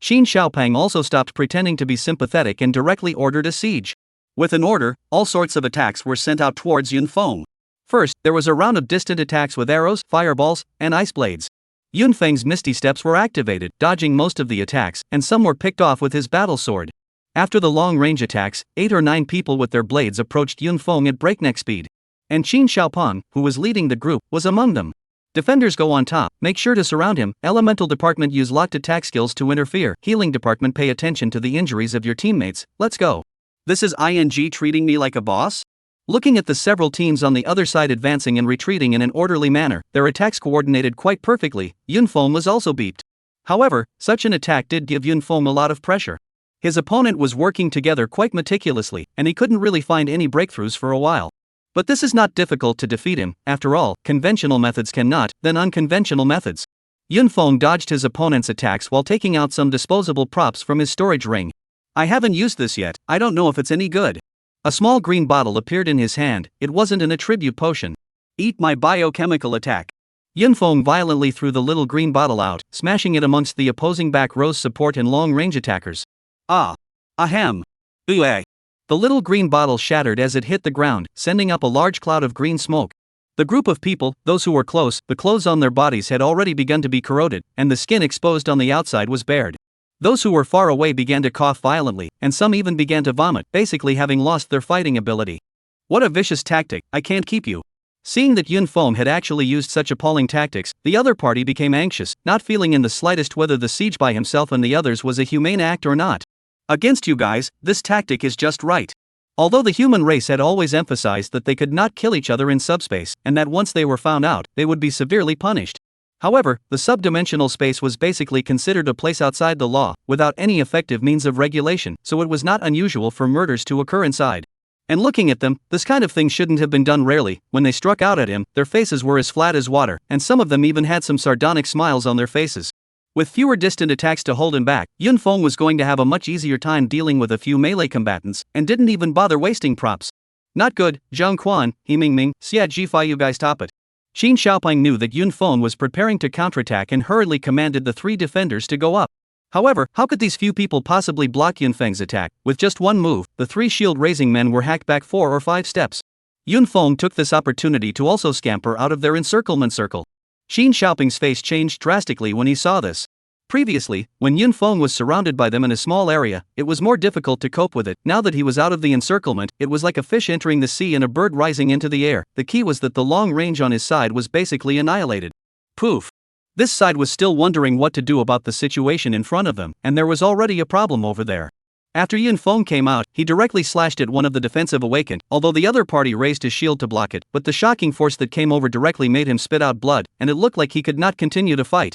Qin Xiaopeng also stopped pretending to be sympathetic and directly ordered a siege. With an order, all sorts of attacks were sent out towards Yunfeng. First, there was a round of distant attacks with arrows, fireballs, and ice blades. Yunfeng's misty steps were activated, dodging most of the attacks, and some were picked off with his battle sword. After the long-range attacks, 8 or 9 people with their blades approached Yunfeng at breakneck speed. And Qin Xiaopeng, who was leading the group, was among them. Defenders go on top, make sure to surround him. Elemental department use locked attack skills to interfere. Healing department pay attention to the injuries of your teammates. Let's go. This is ING treating me like a boss? Looking at the several teams on the other side advancing and retreating in an orderly manner, their attacks coordinated quite perfectly, Yunfeng was also beeped. However, such an attack did give Yunfeng a lot of pressure. His opponent was working together quite meticulously, and he couldn't really find any breakthroughs for a while. But this is not difficult to defeat him. After all, conventional methods cannot, then unconventional methods. Yunfeng dodged his opponent's attacks while taking out some disposable props from his storage ring. I haven't used this yet, I don't know if it's any good. A small green bottle appeared in his hand. It wasn't an attribute potion. Eat my biochemical attack. Yunfeng violently threw the little green bottle out, smashing it amongst the opposing back row's support and long-range attackers. Ah! Ahem! Ueh! The little green bottle shattered as it hit the ground, sending up a large cloud of green smoke. The group of people, those who were close, the clothes on their bodies had already begun to be corroded, and the skin exposed on the outside was bared. Those who were far away began to cough violently, and some even began to vomit, basically having lost their fighting ability. What a vicious tactic, I can't keep you. Seeing that Yunfeng had actually used such appalling tactics, the other party became anxious, not feeling in the slightest whether the siege by himself and the others was a humane act or not. Against you guys, this tactic is just right. Although the human race had always emphasized that they could not kill each other in subspace, and that once they were found out, they would be severely punished. However, the subdimensional space was basically considered a place outside the law, without any effective means of regulation, so it was not unusual for murders to occur inside. And looking at them, this kind of thing shouldn't have been done rarely. When they struck out at him, their faces were as flat as water, and some of them even had some sardonic smiles on their faces. With fewer distant attacks to hold him back, Yunfeng was going to have a much easier time dealing with a few melee combatants, and didn't even bother wasting props. Not good, Zhang Quan, He Mingming, Xia Jifai, you guys stop it. Qin Xiaoping knew that Yunfeng was preparing to counterattack and hurriedly commanded the three defenders to go up. However, how could these few people possibly block Yunfeng's attack? With just one move, the three shield-raising men were hacked back 4 or 5 steps. Yunfeng took this opportunity to also scamper out of their encirclement circle. Qin Xiaoping's face changed drastically when he saw this. Previously, when Yunfeng was surrounded by them in a small area, it was more difficult to cope with it. Now that he was out of the encirclement, it was like a fish entering the sea and a bird rising into the air. The key was that the long range on his side was basically annihilated. Poof! This side was still wondering what to do about the situation in front of them, and there was already a problem over there. After Yunfeng came out, he directly slashed at one of the defensive awakened, although the other party raised his shield to block it, but the shocking force that came over directly made him spit out blood, and it looked like he could not continue to fight.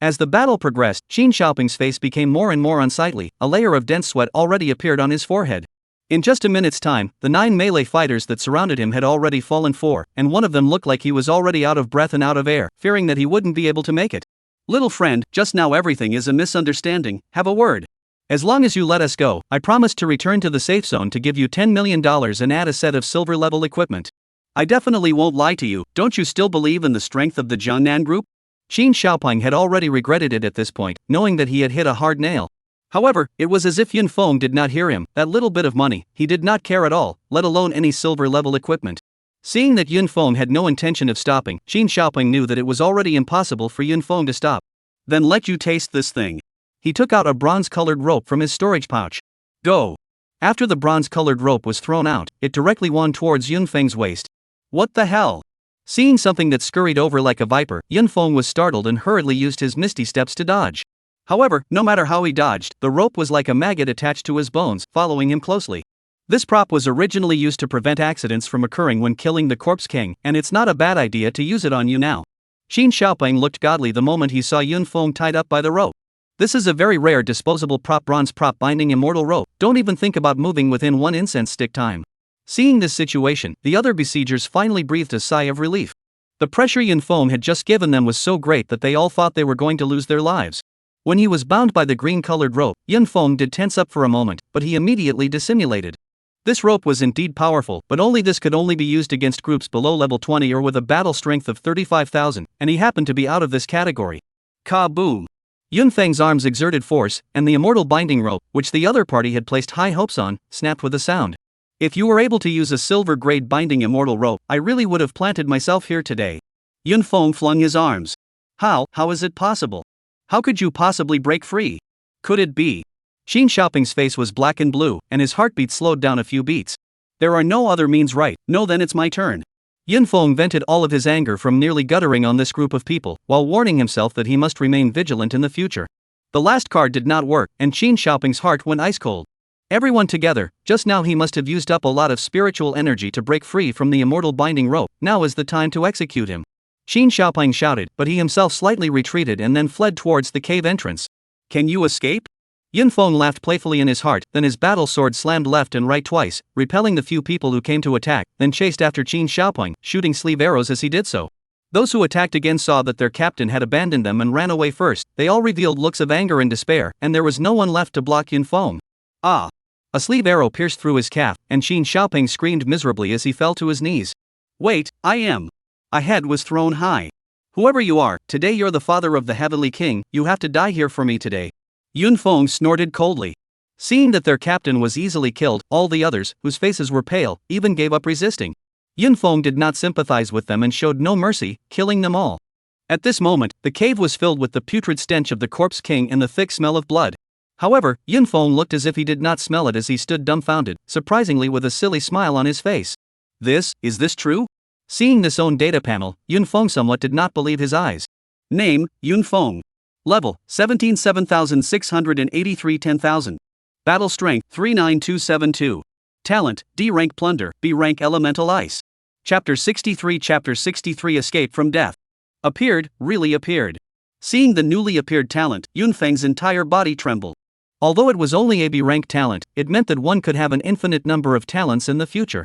As the battle progressed, Qin Xiaoping's face became more and more unsightly, a layer of dense sweat already appeared on his forehead. In just a minute's time, the 9 melee fighters that surrounded him had already fallen 4, and one of them looked like he was already out of breath and out of air, fearing that he wouldn't be able to make it. Little friend, just now everything is a misunderstanding, have a word. As long as you let us go, I promise to return to the safe zone to give you $10 million and add a set of silver-level equipment. I definitely won't lie to you, don't you still believe in the strength of the Jiangnan group? Qin Xiaoping had already regretted it at this point, knowing that he had hit a hard nail. However, it was as if Yunfeng did not hear him. That little bit of money, he did not care at all, let alone any silver-level equipment. Seeing that Yunfeng had no intention of stopping, Qin Xiaoping knew that it was already impossible for Yunfeng to stop. Then let you taste this thing. He took out a bronze-colored rope from his storage pouch. Go! After the bronze-colored rope was thrown out, it directly wound towards Yunfeng's waist. What the hell? Seeing something that scurried over like a viper, Yunfeng was startled and hurriedly used his misty steps to dodge. However, no matter how he dodged, the rope was like a maggot attached to his bones, following him closely. This prop was originally used to prevent accidents from occurring when killing the Corpse King, and it's not a bad idea to use it on you now. Qin Xiaoping looked godly the moment he saw Yunfeng tied up by the rope. This is a very rare disposable bronze prop binding immortal rope, don't even think about moving within 1 incense stick time. Seeing this situation, the other besiegers finally breathed a sigh of relief. The pressure Yunfeng had just given them was so great that they all thought they were going to lose their lives. When he was bound by the green-colored rope, Yunfeng did tense up for a moment, but he immediately dissimulated. This rope was indeed powerful, but this could only be used against groups below level 20 or with a battle strength of 35,000, and he happened to be out of this category. Kaboom! Yunfeng's arms exerted force, and the immortal binding rope, which the other party had placed high hopes on, snapped with a sound. If you were able to use a silver-grade binding immortal rope, I really would have planted myself here today. Yunfeng flung his arms. How is it possible? How could you possibly break free? Could it be? Qin Xiaoping's face was black and blue, and his heartbeat slowed down a few beats. There are no other means, right? No, then it's my turn. Yunfeng vented all of his anger from nearly guttering on this group of people, while warning himself that he must remain vigilant in the future. The last card did not work, and Qin Xiaoping's heart went ice cold. Everyone together, just now he must have used up a lot of spiritual energy to break free from the immortal binding rope, now is the time to execute him. Qin Xiaoping shouted, but he himself slightly retreated and then fled towards the cave entrance. Can you escape? Yunfeng laughed playfully in his heart, then his battle sword slammed left and right twice, repelling the few people who came to attack, then chased after Qin Xiaoping, shooting sleeve arrows as he did so. Those who attacked again saw that their captain had abandoned them and ran away first. They all revealed looks of anger and despair, and there was no one left to block Yunfeng. Ah! A sleeve arrow pierced through his calf, and Qin Xiaoping screamed miserably as he fell to his knees. Wait, I am. A head was thrown high. Whoever you are, today you're the father of the heavenly king, you have to die here for me today. Yunfeng snorted coldly. Seeing that their captain was easily killed, all the others, whose faces were pale, even gave up resisting. Yunfeng did not sympathize with them and showed no mercy, killing them all. At this moment, the cave was filled with the putrid stench of the corpse king and the thick smell of blood. However, Yunfeng looked as if he did not smell it as he stood dumbfounded, surprisingly with a silly smile on his face. Is this true? Seeing this own data panel, Yunfeng somewhat did not believe his eyes. Name, Yunfeng. Level, 17 7683 10,000. Battle Strength, 39272. Talent, D rank Plunder, B rank Elemental Ice. Chapter 63 Escape from Death. Appeared, really appeared. Seeing the newly appeared talent, Yunfeng's entire body trembled. Although it was only a B rank talent, it meant that one could have an infinite number of talents in the future.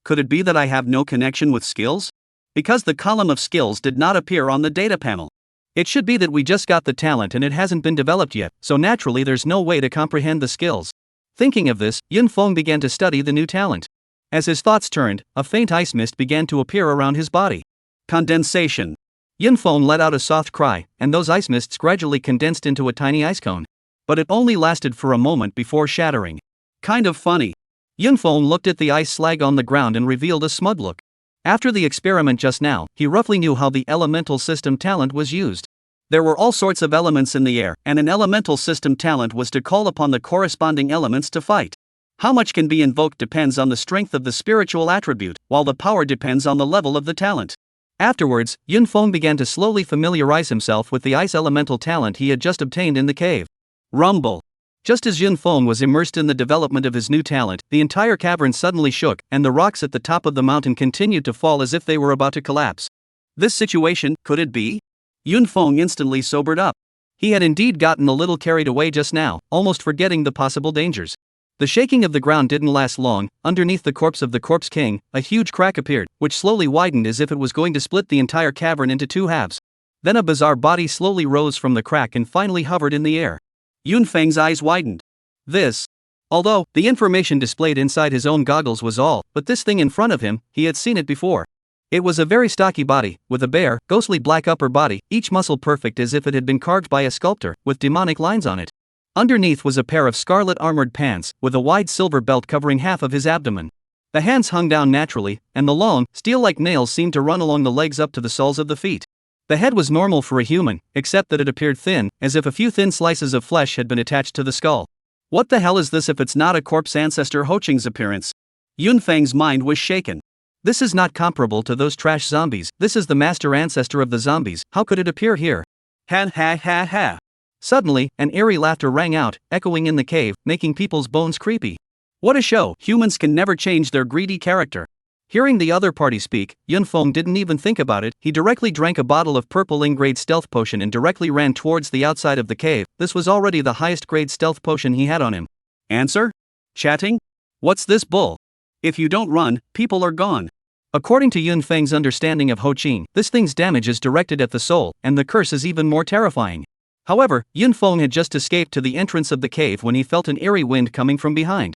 Could it be that I have no connection with skills? Because the column of skills did not appear on the data panel. It should be that we just got the talent and it hasn't been developed yet, so naturally there's no way to comprehend the skills. Thinking of this, Yunfeng began to study the new talent. As his thoughts turned, a faint ice mist began to appear around his body. Condensation. Yunfeng let out a soft cry, and those ice mists gradually condensed into a tiny ice cone. But it only lasted for a moment before shattering. Kind of funny. Yunfeng looked at the ice slag on the ground and revealed a smug look. After the experiment just now, he roughly knew how the elemental system talent was used. There were all sorts of elements in the air, and an elemental system talent was to call upon the corresponding elements to fight. How much can be invoked depends on the strength of the spiritual attribute, while the power depends on the level of the talent. Afterwards, Yunfeng began to slowly familiarize himself with the ice elemental talent he had just obtained in the cave. Rumble. Just as Yunfeng was immersed in the development of his new talent, the entire cavern suddenly shook, and the rocks at the top of the mountain continued to fall as if they were about to collapse. This situation, could it be? Yunfeng instantly sobered up. He had indeed gotten a little carried away just now, almost forgetting the possible dangers. The shaking of the ground didn't last long. Underneath the corpse of the corpse king, a huge crack appeared, which slowly widened as if it was going to split the entire cavern into two halves. Then a bizarre body slowly rose from the crack and finally hovered in the air. Yunfeng's eyes widened. Although the information displayed inside his own goggles was all, but this thing in front of him, he had seen it before. It was a very stocky body, with a bare, ghostly black upper body, each muscle perfect as if it had been carved by a sculptor, with demonic lines on it. Underneath was a pair of scarlet armored pants, with a wide silver belt covering half of his abdomen. The hands hung down naturally, and the long, steel-like nails seemed to run along the legs up to the soles of the feet. The head was normal for a human, except that it appeared thin, as if a few thin slices of flesh had been attached to the skull. What the hell is this if it's not a corpse ancestor Hoqing's appearance? Yunfeng's mind was shaken. This is not comparable to those trash zombies, this is the master ancestor of the zombies, how could it appear here? Ha ha ha ha. Suddenly, an eerie laughter rang out, echoing in the cave, making people's bones creepy. What a show, humans can never change their greedy character. Hearing the other party speak, Yunfeng didn't even think about it, he directly drank a bottle of purple grade stealth potion and directly ran towards the outside of the cave. This was already the highest grade stealth potion he had on him. Answer? Chatting? What's this bull? If you don't run, people are gone. According to Yunfeng's understanding of Hoqing, this thing's damage is directed at the soul, and the curse is even more terrifying. However, Yunfeng had just escaped to the entrance of the cave when he felt an eerie wind coming from behind.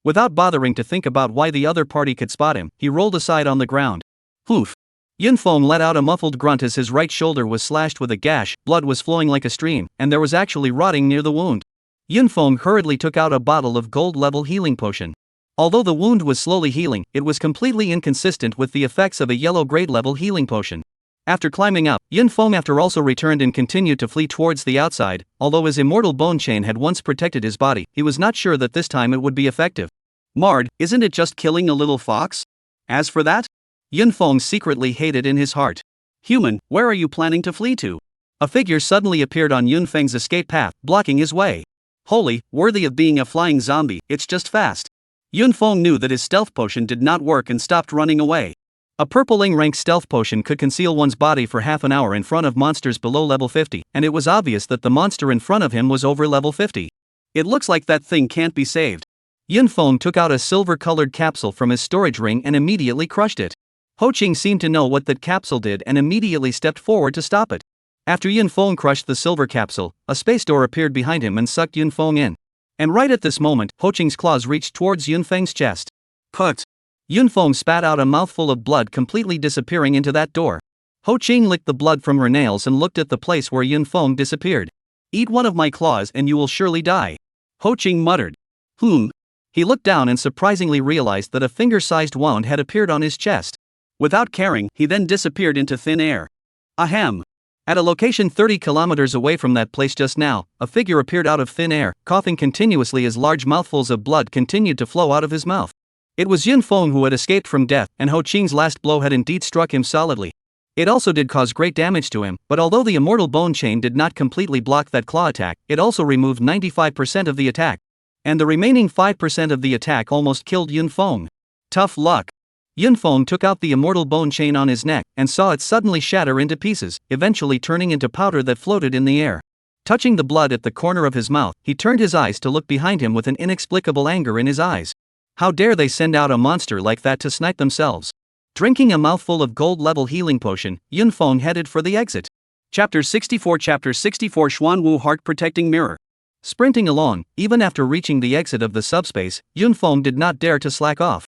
Without bothering to think about why the other party could spot him, he rolled aside on the ground. Poof! Yunfeng let out a muffled grunt as his right shoulder was slashed with a gash, blood was flowing like a stream, and there was actually rotting near the wound. Yunfeng hurriedly took out a bottle of gold-level healing potion. Although the wound was slowly healing, it was completely inconsistent with the effects of a yellow grade-level healing potion. After climbing up, Yunfeng also returned and continued to flee towards the outside. Although his immortal bone chain had once protected his body, he was not sure that this time it would be effective. Mard, isn't it just killing a little fox? As for that? Yunfeng secretly hated in his heart. Human, where are you planning to flee to? A figure suddenly appeared on Yunfeng's escape path, blocking his way. Holy, worthy of being a flying zombie, it's just fast. Yunfeng knew that his stealth potion did not work and stopped running away. A purple rank stealth potion could conceal one's body for half an hour in front of monsters below level 50, and it was obvious that the monster in front of him was over level 50. It looks like that thing can't be saved. Yunfeng took out a silver-colored capsule from his storage ring and immediately crushed it. Hoqing seemed to know what that capsule did and immediately stepped forward to stop it. After Yunfeng crushed the silver capsule, a space door appeared behind him and sucked Yunfeng in. And right at this moment, Hoqing's claws reached towards Yunfeng's chest. Put! Yunfeng spat out a mouthful of blood, completely disappearing into that door. Ho Qing licked the blood from her nails and looked at the place where Yun Feng disappeared. "Eat one of my claws and you will surely die," Ho Qing muttered. He looked down and surprisingly realized that a finger-sized wound had appeared on his chest. Without caring, he then disappeared into thin air. Ahem. At a location 30 kilometers away from that place just now, a figure appeared out of thin air, coughing continuously as large mouthfuls of blood continued to flow out of his mouth. It was Yun Feng who had escaped from death, and Ho Qing's last blow had indeed struck him solidly. It also did cause great damage to him, but although the immortal bone chain did not completely block that claw attack, it also removed 95% of the attack. And the remaining 5% of the attack almost killed Yun Feng. Tough luck. Yun Feng took out the immortal bone chain on his neck and saw it suddenly shatter into pieces, eventually turning into powder that floated in the air. Touching the blood at the corner of his mouth, he turned his eyes to look behind him with an inexplicable anger in his eyes. How dare they send out a monster like that to snipe themselves? Drinking a mouthful of gold-level healing potion, Yun Feng headed for the exit. Chapter 64 Xuanwu Heart-Protecting Mirror. Sprinting along, even after reaching the exit of the subspace, Yun Feng did not dare to slack off.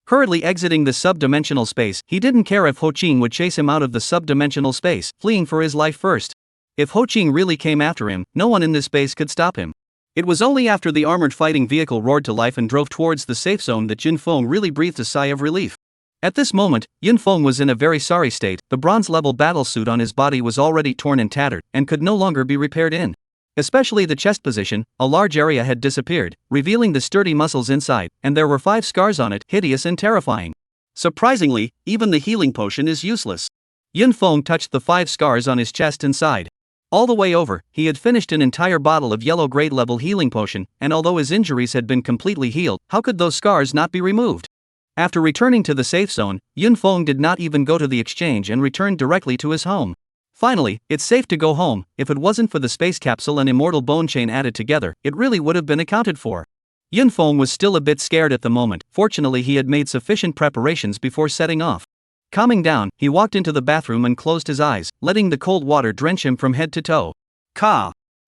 Hurriedly exiting the subdimensional space, he didn't care if Ho Qing would chase him out of the subdimensional space, fleeing for his life first. If Ho Qing really came after him, no one in this space could stop him. It was only after the armored fighting vehicle roared to life and drove towards the safe zone that Yun Feng really breathed a sigh of relief. At this moment, Yun Feng was in a very sorry state. The bronze-level battlesuit on his body was already torn and tattered, and could no longer be repaired in. Especially the chest position, a large area had disappeared, revealing the sturdy muscles inside, and there were 5 scars on it, hideous and terrifying. Surprisingly, even the healing potion is useless. Yun Feng touched the 5 scars on his chest and sighed. All the way over, he had finished an entire bottle of yellow grade-level healing potion, and although his injuries had been completely healed, how could those scars not be removed? After returning to the safe zone, Yun Feng did not even go to the exchange and returned directly to his home. Finally, it's safe to go home. If it wasn't for the space capsule and immortal bone chain added together, it really would have been accounted for. Yun Feng was still a bit scared at the moment. Fortunately, he had made sufficient preparations before setting off. Calming down, he walked into the bathroom and closed his eyes, letting the cold water drench him from head to toe.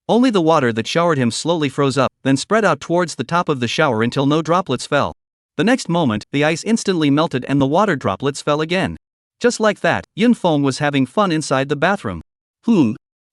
Only the water that showered him slowly froze up, then spread out towards the top of the shower until no droplets fell. The next moment, the ice instantly melted and the water droplets fell again. Just like that, Yun Feng was having fun inside the bathroom.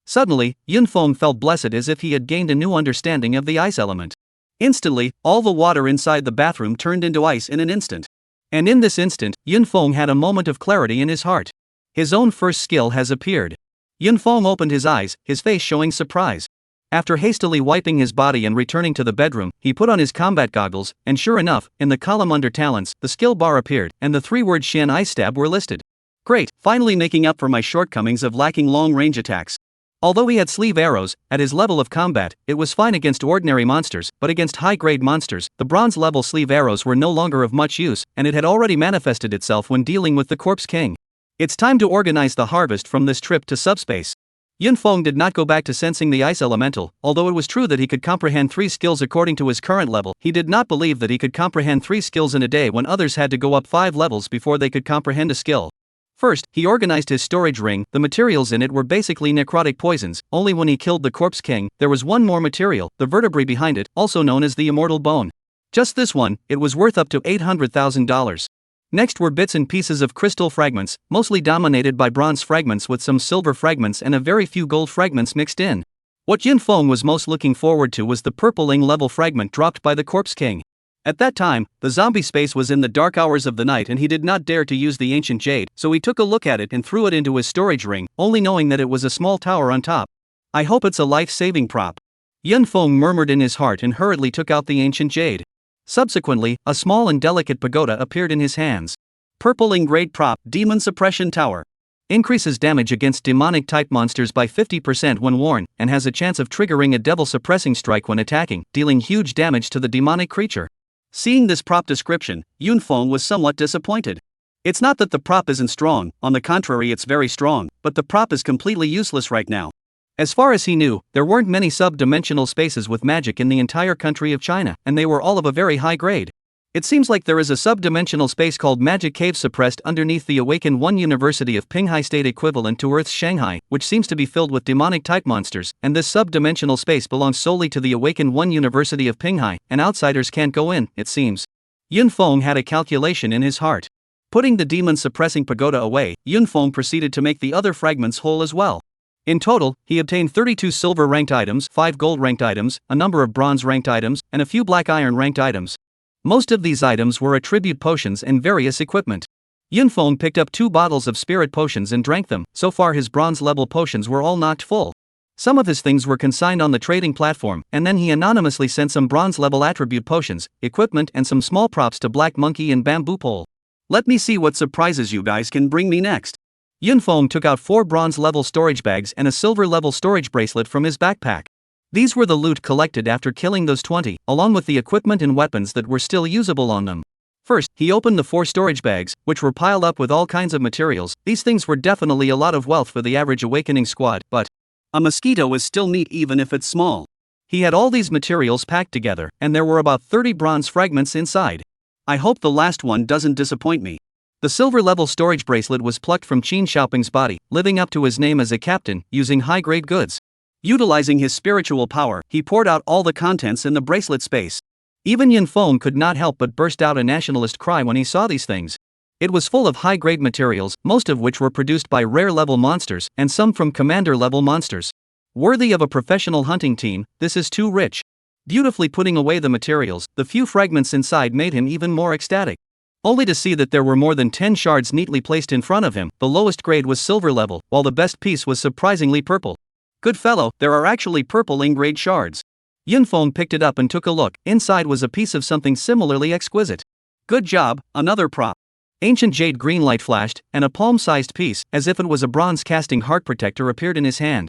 Suddenly, Yun Feng felt blessed as if he had gained a new understanding of the ice element. Instantly, all the water inside the bathroom turned into ice in an instant. And in this instant, Yun Feng had a moment of clarity in his heart. His own first skill has appeared. Yun Feng opened his eyes, his face showing surprise. After hastily wiping his body and returning to the bedroom, he put on his combat goggles, and sure enough, in the column under talents, the skill bar appeared, and the 3-word Xian Ice Stab were listed. Great, finally making up for my shortcomings of lacking long-range attacks. Although he had sleeve arrows, at his level of combat, it was fine against ordinary monsters, but against high-grade monsters, the bronze-level sleeve arrows were no longer of much use, and it had already manifested itself when dealing with the Corpse King. It's time to organize the harvest from this trip to subspace. Yun Feng did not go back to sensing the ice elemental. Although it was true that he could comprehend 3 skills according to his current level, he did not believe that he could comprehend 3 skills in a day when others had to go up 5 levels before they could comprehend a skill. First, he organized his storage ring. The materials in it were basically necrotic poisons. Only when he killed the Corpse King, there was one more material, the vertebrae behind it, also known as the immortal bone. Just this one, it was worth up to $800,000. Next were bits and pieces of crystal fragments, mostly dominated by bronze fragments with some silver fragments and a very few gold fragments mixed in. What Yun Feng was most looking forward to was the purple-ing level fragment dropped by the Corpse King. At that time, the zombie space was in the dark hours of the night and he did not dare to use the ancient jade, so he took a look at it and threw it into his storage ring, only knowing that it was a small tower on top. I hope it's a life-saving prop. Yun Feng murmured in his heart and hurriedly took out the ancient jade. Subsequently, a small and delicate pagoda appeared in his hands. Purple-ing grade prop, Demon Suppression Tower. Increases damage against demonic-type monsters by 50% when worn, and has a chance of triggering a devil suppressing strike when attacking, dealing huge damage to the demonic creature. Seeing this prop description, Yun Feng was somewhat disappointed. It's not that the prop isn't strong, on the contrary it's very strong, but the prop is completely useless right now. As far as he knew, there weren't many sub-dimensional spaces with magic in the entire country of China, and they were all of a very high grade. It seems like there is a sub-dimensional space called Magic Cave suppressed underneath the Awakened One University of Pinghai State equivalent to Earth's Shanghai, which seems to be filled with demonic-type monsters, and this sub-dimensional space belongs solely to the Awakened One University of Pinghai, and outsiders can't go in, it seems. Yun Feng had a calculation in his heart. Putting the demon-suppressing pagoda away, Yunfeng proceeded to make the other fragments whole as well. In total, he obtained 32 silver-ranked items, 5 gold-ranked items, a number of bronze-ranked items, and a few black iron-ranked items. Most of these items were attribute potions and various equipment. Yunfeng picked up 2 bottles of spirit potions and drank them. So far his bronze-level potions were all knocked full. Some of his things were consigned on the trading platform, and then he anonymously sent some bronze-level attribute potions, equipment and some small props to Black Monkey and Bamboo Pole. Let me see what surprises you guys can bring me next. Yunfeng took out 4 bronze-level storage bags and a silver-level storage bracelet from his backpack. These were the loot collected after killing those 20, along with the equipment and weapons that were still usable on them. First, he opened the 4 storage bags, which were piled up with all kinds of materials. These things were definitely a lot of wealth for the average awakening squad, but a mosquito is still neat even if it's small. He had all these materials packed together, and there were about 30 bronze fragments inside. I hope the last one doesn't disappoint me. The silver-level storage bracelet was plucked from Qin Xiaoping's body, living up to his name as a captain, using high-grade goods. Utilizing his spiritual power, he poured out all the contents in the bracelet space. Even Yunfeng could not help but burst out a nationalist cry when he saw these things. It was full of high-grade materials, most of which were produced by rare-level monsters, and some from commander-level monsters. Worthy of a professional hunting team, this is too rich. Beautifully putting away the materials, the few fragments inside made him even more ecstatic. Only to see that there were more than 10 shards neatly placed in front of him. The lowest grade was silver level, while the best piece was surprisingly purple. Good fellow, there are actually purple ingrade shards. Yunfeng picked it up and took a look. Inside was a piece of something similarly exquisite. Good job, another prop. Ancient jade green light flashed, and a palm-sized piece, as if it was a bronze casting heart protector, appeared in his hand.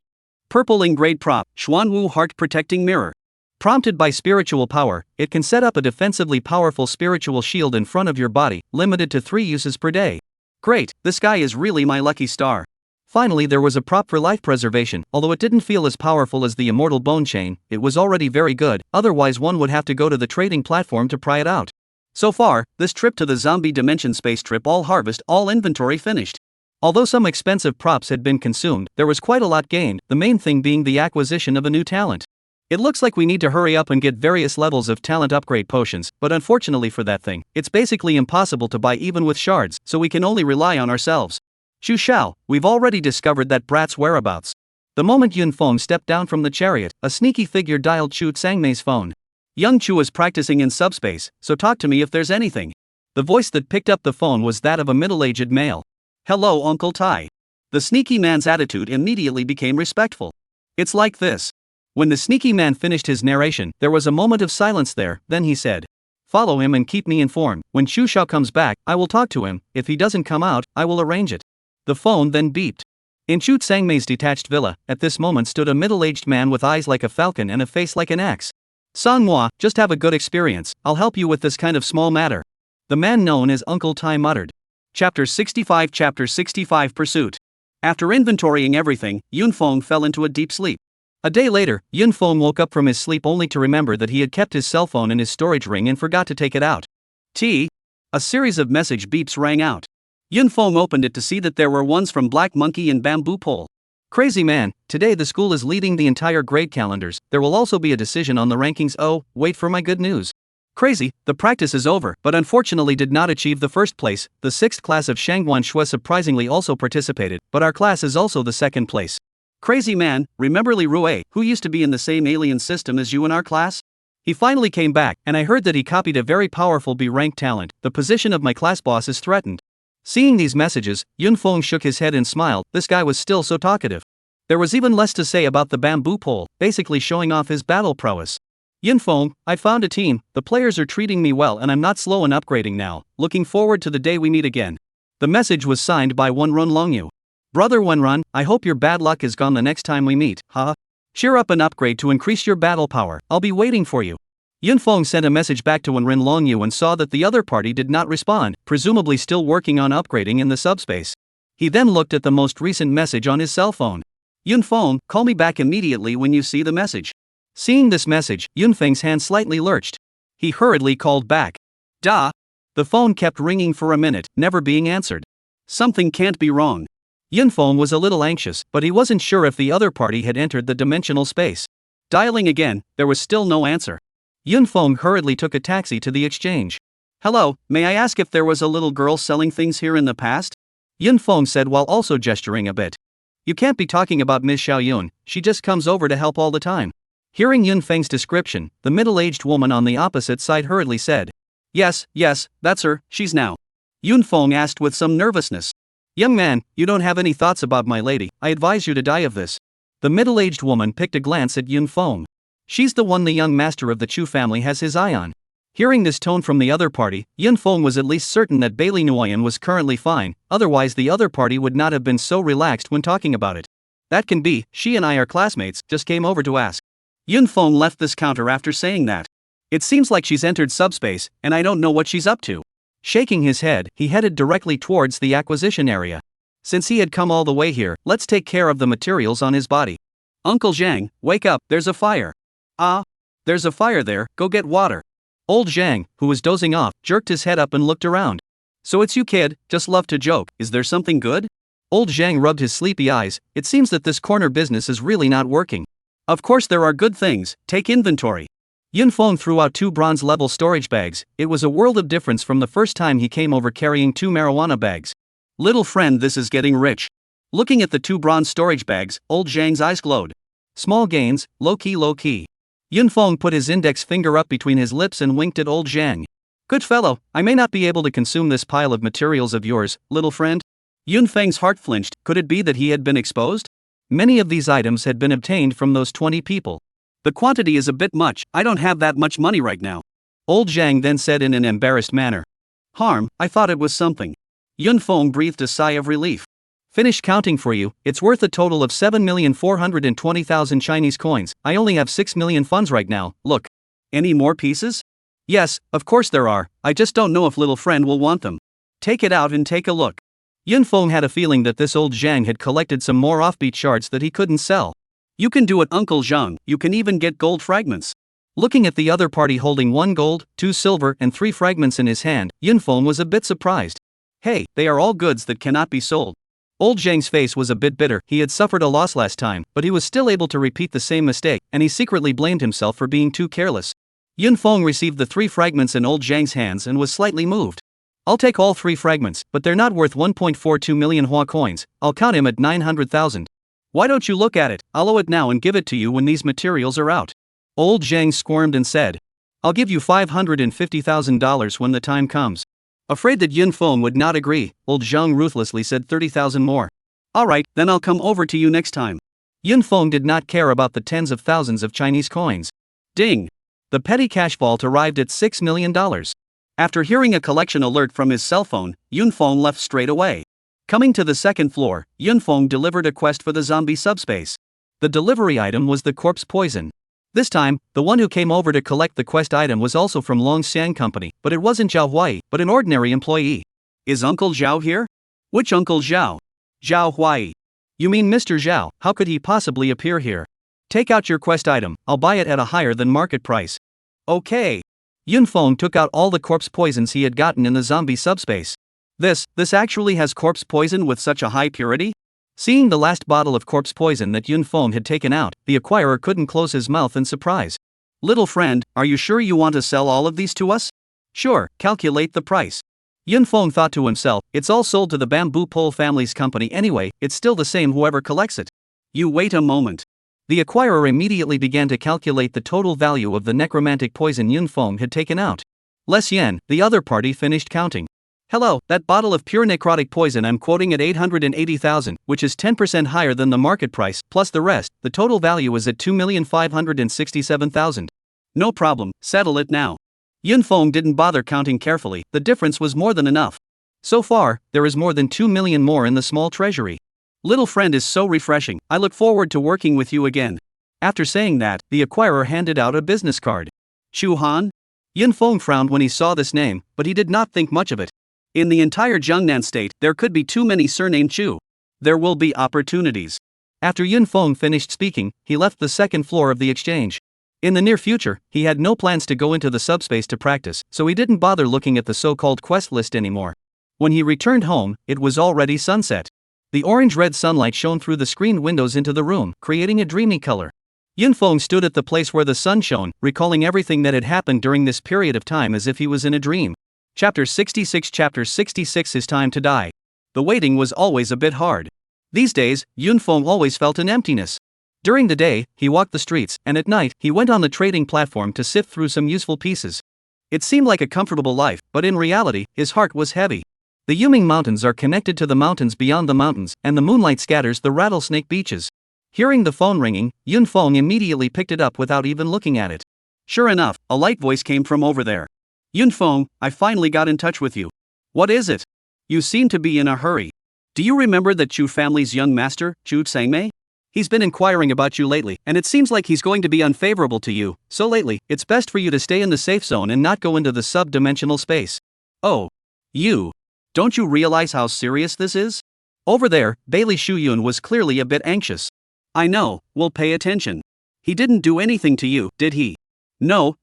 Purple ingrade prop, Xuanwu heart protecting mirror. Prompted by spiritual power, it can set up a defensively powerful spiritual shield in front of your body, limited to 3 uses per day. Great, this guy is really my lucky star. Finally, there was a prop for life preservation. Although it didn't feel as powerful as the immortal bone chain, it was already very good, otherwise one would have to go to the trading platform to pry it out. So far, this trip to the zombie dimension space trip, all harvest, all inventory finished. Although some expensive props had been consumed, there was quite a lot gained, the main thing being the acquisition of a new talent. It looks like we need to hurry up and get various levels of talent upgrade potions, but unfortunately for that thing, it's basically impossible to buy even with shards, so we can only rely on ourselves. Xu Xiao, we've already discovered that brat's whereabouts. The moment Yunfeng stepped down from the chariot, a sneaky figure dialed Chu Tsangmei's phone. Young Chu is practicing in subspace, so talk to me if there's anything. The voice that picked up the phone was that of a middle-aged male. Hello, Uncle Tai. The sneaky man's attitude immediately became respectful. It's like this. When the sneaky man finished his narration, there was a moment of silence there, then he said, follow him and keep me informed. When Xu Xiao comes back, I will talk to him. If he doesn't come out, I will arrange it. The phone then beeped. In Chu Tsangmei's detached villa, at this moment stood a middle-aged man with eyes like a falcon and a face like an axe. Sanhua, just have a good experience, I'll help you with this kind of small matter. The man known as Uncle Tai muttered. Chapter 65 Pursuit. After inventorying everything, Yunfeng fell into a deep sleep. A day later, Yunfeng woke up from his sleep only to remember that he had kept his cell phone in his storage ring and forgot to take it out. A series of message beeps rang out. Yunfeng opened it to see that there were ones from Black Monkey and Bamboo Pole. Crazy man, today the school is leading the entire grade calendars. There will also be a decision on the rankings. Oh, wait for my good news. Crazy, the practice is over, but unfortunately did not achieve the first place. The 6th class of Shangguan Shui surprisingly also participated, but our class is also the 2nd place. Crazy man, remember Li Rue, who used to be in the same alien system as you in our class? He finally came back, and I heard that he copied a very powerful B-ranked talent. The position of my class boss is threatened. Seeing these messages, Yunfeng shook his head and smiled. This guy was still so talkative. There was even less to say about the bamboo pole, basically showing off his battle prowess. Yunfeng, I found a team, the players are treating me well and I'm not slow in upgrading now, looking forward to the day we meet again. The message was signed by Wenrun Longyu. Brother Wenrun, I hope your bad luck is gone the next time we meet, huh? Cheer up and upgrade to increase your battle power, I'll be waiting for you. Yunfeng sent a message back to Wenrun Longyu and saw that the other party did not respond, presumably still working on upgrading in the subspace. He then looked at the most recent message on his cell phone. Yunfeng, call me back immediately when you see the message. Seeing this message, Yunfeng's hand slightly lurched. He hurriedly called back. Da! The phone kept ringing for a minute, never being answered. Something can't be wrong. Yunfeng was a little anxious, but he wasn't sure if the other party had entered the dimensional space. Dialing again, there was still no answer. Yunfeng hurriedly took a taxi to the exchange. Hello, may I ask if there was a little girl selling things here in the past? Yun Feng said while also gesturing a bit. You can't be talking about Ms. Xiaoyun, she just comes over to help all the time. Hearing Yun Feng's description, the middle-aged woman on the opposite side hurriedly said. Yes, that's her, she's now. Yun Feng asked with some nervousness. Young man, you don't have any thoughts about my lady, I advise you to die of this. The middle-aged woman picked a glance at Yun Feng. She's the one the young master of the Chu family has his eye on. Hearing this tone from the other party, Yun Feng was at least certain that Bailey Nguyen was currently fine, otherwise the other party would not have been so relaxed when talking about it. That can be, she and I are classmates, just came over to ask. Yun Feng left this counter after saying that. It seems like she's entered subspace, and I don't know what she's up to. Shaking his head, he headed directly towards the acquisition area. Since he had come all the way here, let's take care of the materials on his body. Uncle Zhang, wake up, there's a fire. Ah, there's a fire there, go get water. Old Zhang, who was dozing off, jerked his head up and looked around. So it's you kid, just love to joke, is there something good? Old Zhang rubbed his sleepy eyes, it seems that this corner business is really not working. Of course there are good things, take inventory. Yun Feng threw out 2 bronze-level storage bags, it was a world of difference from the first time he came over carrying 2 marijuana bags. Little friend, this is getting rich. Looking at the 2 bronze storage bags, old Zhang's eyes glowed. Small gains, low-key. Yun Feng put his index finger up between his lips and winked at old Zhang. Good fellow, I may not be able to consume this pile of materials of yours, little friend. Yun Feng's heart flinched, could it be that he had been exposed? Many of these items had been obtained from those 20 people. The quantity is a bit much, I don't have that much money right now. Old Zhang then said in an embarrassed manner. Harm, I thought it was something. Yun Feng breathed a sigh of relief. Finished counting for you, it's worth a total of 7,420,000 Chinese coins, I only have 6 million funds right now, look. Any more pieces? Yes, of course there are, I just don't know if little friend will want them. Take it out and take a look. Yun Feng had a feeling that this old Zhang had collected some more offbeat shards that he couldn't sell. You can do it, Uncle Zhang, you can even get gold fragments. Looking at the other party holding 1 gold, 2 silver and 3 fragments in his hand, Yun Feng was a bit surprised. Hey, they are all goods that cannot be sold. Old Zhang's face was a bit bitter, he had suffered a loss last time, but he was still able to repeat the same mistake, and he secretly blamed himself for being too careless. Yun Feng received the 3 fragments in old Zhang's hands and was slightly moved. I'll take all 3 fragments, but they're not worth 1.42 million Hua coins, I'll count him at 900,000. Why don't you look at it, I'll owe it now and give it to you when these materials are out. Old Zhang squirmed and said. I'll give you $550,000 when the time comes. Afraid that Yun Feng would not agree, old Zhang ruthlessly said 30,000 more. Alright, then I'll come over to you next time. Yun Feng did not care about the tens of thousands of Chinese coins. Ding! The petty cash vault arrived at $6 million. After hearing a collection alert from his cell phone, Yun Feng left straight away. Coming to the second floor, Yun Feng delivered a quest for the zombie subspace. The delivery item was the corpse poison. This time, the one who came over to collect the quest item was also from Longxiang Company, but it wasn't Zhao Huai, but an ordinary employee. Is Uncle Zhao here? Which Uncle Zhao? Zhao Huai. You mean Mr. Zhao, how could he possibly appear here? Take out your quest item, I'll buy it at a higher than market price. Okay. Yun Feng took out all the corpse poisons he had gotten in the zombie subspace. This actually has corpse poison with such a high purity? Seeing the last bottle of corpse poison that Yun Feng had taken out, the acquirer couldn't close his mouth in surprise. Little friend, are you sure you want to sell all of these to us? Sure, calculate the price. Yun Feng thought to himself, it's all sold to the Bamboo Pole family's company anyway, it's still the same whoever collects it. You wait a moment. The acquirer immediately began to calculate the total value of the necromantic poison Yun Feng had taken out. Less yen, the other party finished counting. Hello, that bottle of pure necrotic poison I'm quoting at 880,000, which is 10% higher than the market price, plus the rest, the total value is at 2,567,000. No problem, settle it now. Yun Feng didn't bother counting carefully, the difference was more than enough. So far, there is more than 2 million more in the small treasury. Little friend is so refreshing, I look forward to working with you again. After saying that, the acquirer handed out a business card. Chu Han? Yun Feng frowned when he saw this name, but he did not think much of it. In the entire Jiangnan state, there could be too many surnamed Chu. There will be opportunities. After Yun Feng finished speaking, he left the second floor of the exchange. In the near future, he had no plans to go into the subspace to practice, so he didn't bother looking at the so-called quest list anymore. When he returned home, it was already sunset. The orange-red sunlight shone through the screened windows into the room, creating a dreamy color. Yun Feng stood at the place where the sun shone, recalling everything that had happened during this period of time as if he was in a dream. Chapter 66. Chapter 66. His time to die. The waiting was always a bit hard. These days, Yunfeng always felt an emptiness. During the day, he walked the streets, and at night, he went on the trading platform to sift through some useful pieces. It seemed like a comfortable life, but in reality, his heart was heavy. The Yuming Mountains are connected to the mountains beyond the mountains, and the moonlight scatters the rattlesnake beaches. Hearing the phone ringing, Yunfeng immediately picked it up without even looking at it. Sure enough, a light voice came from over there. Yunfeng, I finally got in touch with you. What is it? You seem to be in a hurry. Do you remember that Chu family's young master, Chu Sangmei? He's been inquiring about you lately, and it seems like he's going to be unfavorable to you, so lately, it's best for you to stay in the safe zone and not go into the sub-dimensional space. Oh. You. Don't you realize how serious this is? Over there, Bailey Shuyun was clearly a bit anxious. I know, we'll pay attention. He didn't do anything to you, did he? No.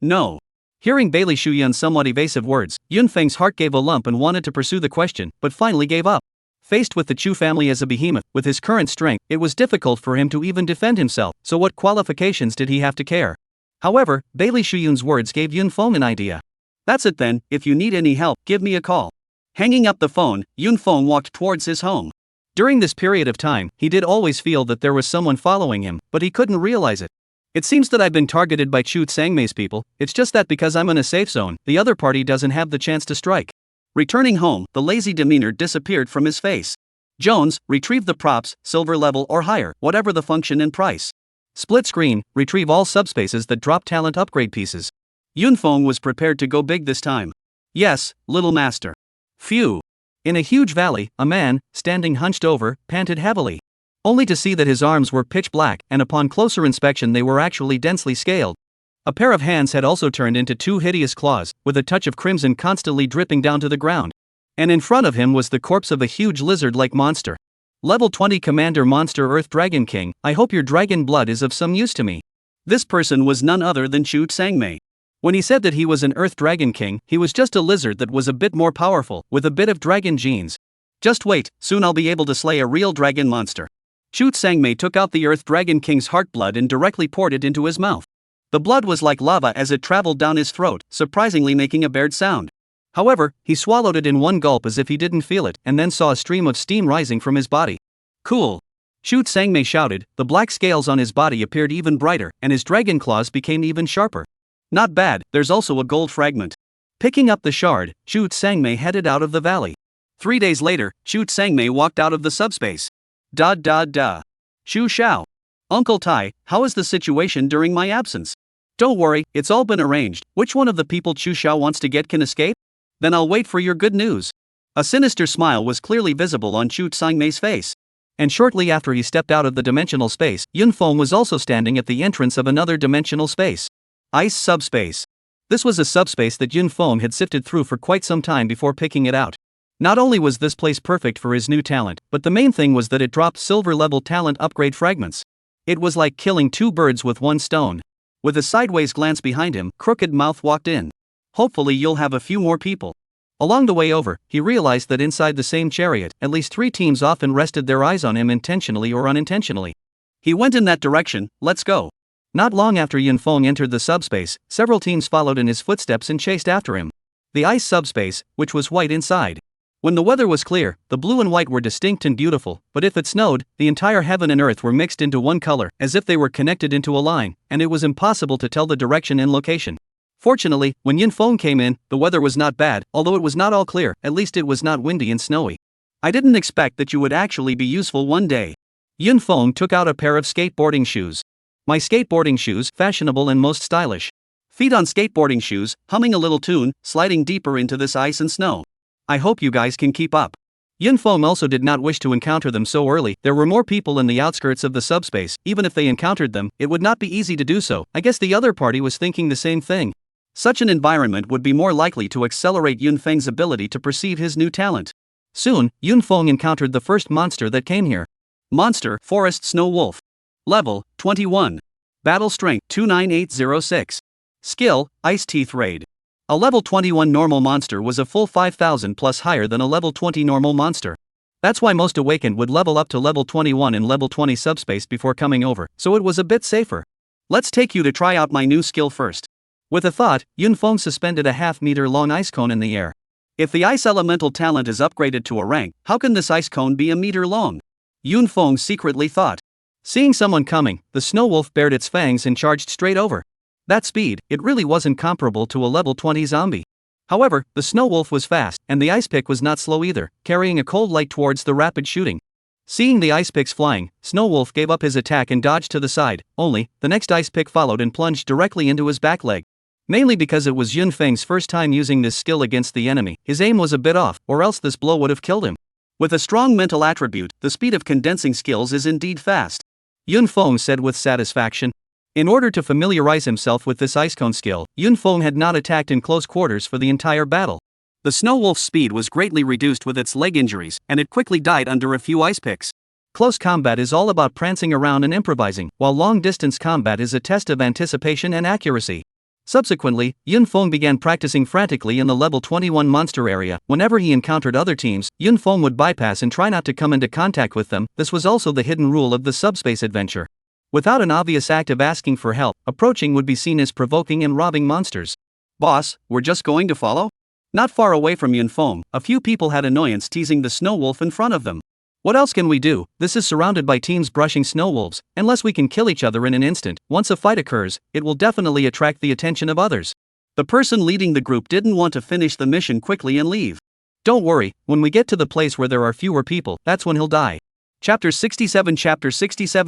Hearing Bailey Shuyun's somewhat evasive words, Yunfeng's heart gave a lump and wanted to pursue the question, but finally gave up. Faced with the Chu family as a behemoth, with his current strength, it was difficult for him to even defend himself, so what qualifications did he have to care? However, Bailey Shuyun's words gave Yunfeng an idea. That's it then, if you need any help, give me a call. Hanging up the phone, Yunfeng walked towards his home. During this period of time, he did always feel that there was someone following him, but he couldn't realize it. It seems that I've been targeted by Chu Sangmei's people, it's just that because I'm in a safe zone, the other party doesn't have the chance to strike. Returning home, the lazy demeanor disappeared from his face. Jones, retrieve the props, silver level or higher, whatever the function and price. Split screen, retrieve all subspaces that drop talent upgrade pieces. Yunfeng was prepared to go big this time. Yes, little master. Phew. In a huge valley, a man, standing hunched over, panted heavily. Only to see that his arms were pitch black, and upon closer inspection they were actually densely scaled. A pair of hands had also turned into two hideous claws, with a touch of crimson constantly dripping down to the ground. And in front of him was the corpse of a huge lizard-like monster. Level 20 Commander Monster Earth Dragon King, I hope your dragon blood is of some use to me. This person was none other than Chu Sangmei. When he said that he was an Earth Dragon King, he was just a lizard that was a bit more powerful, with a bit of dragon genes. Just wait, soon I'll be able to slay a real dragon monster. Chu Sangmei took out the Earth Dragon King's heart blood and directly poured it into his mouth. The blood was like lava as it traveled down his throat, surprisingly making a bared sound. However, he swallowed it in one gulp as if he didn't feel it, and then saw a stream of steam rising from his body. Cool. Chu Sangmei shouted, the black scales on his body appeared even brighter, and his dragon claws became even sharper. Not bad, there's also a gold fragment. Picking up the shard, Chu Sangmei headed out of the valley. 3 days later, Chu Sangmei walked out of the subspace. Chu Xiao. Uncle Tai, how is the situation during my absence? Don't worry, it's all been arranged. Which one of the people Chu Xiao wants to get can escape? Then I'll wait for your good news. A sinister smile was clearly visible on Chu Sangmei's face. And shortly after he stepped out of the dimensional space, Yunfeng was also standing at the entrance of another dimensional space. Ice subspace. This was a subspace that Yunfeng had sifted through for quite some time before picking it out. Not only was this place perfect for his new talent, but the main thing was that it dropped silver-level talent upgrade fragments. It was like killing two birds with one stone. With a sideways glance behind him, Crooked Mouth walked in. Hopefully you'll have a few more people. Along the way over, he realized that inside the same chariot, at least 3 teams often rested their eyes on him intentionally or unintentionally. He went in that direction, let's go. Not long after Yunfeng entered the subspace, several teams followed in his footsteps and chased after him. The ice subspace, which was white inside. When the weather was clear, the blue and white were distinct and beautiful, but if it snowed, the entire heaven and earth were mixed into one color, as if they were connected into a line, and it was impossible to tell the direction and location. Fortunately, when Yunfeng came in, the weather was not bad, although it was not all clear, at least it was not windy and snowy. I didn't expect that you would actually be useful one day. Yunfeng took out a pair of skateboarding shoes. My skateboarding shoes, fashionable and most stylish. Feet on skateboarding shoes, humming a little tune, sliding deeper into this ice and snow. I hope you guys can keep up. Yunfeng also did not wish to encounter them so early. There were more people in the outskirts of the subspace. Even if they encountered them, it would not be easy to do so. I guess the other party was thinking the same thing. Such an environment would be more likely to accelerate Yunfeng's ability to perceive his new talent. Soon, Yunfeng encountered the first monster that came here. Monster, Forest Snow Wolf. Level, 21. Battle Strength, 29806. Skill, Ice Teeth Raid. A level 21 normal monster was a full 5,000 plus higher than a level 20 normal monster. That's why most awakened would level up to level 21 in level 20 subspace before coming over, so it was a bit safer. Let's take you to try out my new skill first. With a thought, Yunfeng suspended a half-meter long ice cone in the air. If the ice elemental talent is upgraded to a rank, how can this ice cone be a meter long? Yun Feng secretly thought. Seeing someone coming, the snow wolf bared its fangs and charged straight over. That speed, it really wasn't comparable to a level 20 zombie. However, the snow wolf was fast, and the ice pick was not slow either, carrying a cold light towards the rapid shooting. Seeing the ice picks flying, Snow Wolf gave up his attack and dodged to the side, only, the next ice pick followed and plunged directly into his back leg. Mainly because it was Yun Feng's first time using this skill against the enemy, his aim was a bit off, or else this blow would have killed him. With a strong mental attribute, the speed of condensing skills is indeed fast. Yun Feng said with satisfaction. In order to familiarize himself with this ice cone skill, Yun Feng had not attacked in close quarters for the entire battle. The Snow Wolf's speed was greatly reduced with its leg injuries, and it quickly died under a few ice picks. Close combat is all about prancing around and improvising, while long-distance combat is a test of anticipation and accuracy. Subsequently, Yun Feng began practicing frantically in the level 21 monster area. Whenever he encountered other teams, Yun Feng would bypass and try not to come into contact with them. This was also the hidden rule of the subspace adventure. Without an obvious act of asking for help, approaching would be seen as provoking and robbing monsters. Boss, we're just going to follow? Not far away from Yun Feng, a few people had annoyance teasing the snow wolf in front of them. What else can we do? This is surrounded by teams brushing snow wolves. Unless we can kill each other in an instant, once a fight occurs, it will definitely attract the attention of others. The person leading the group didn't want to finish the mission quickly and leave. Don't worry, when we get to the place where there are fewer people, that's when he'll die. Chapter 67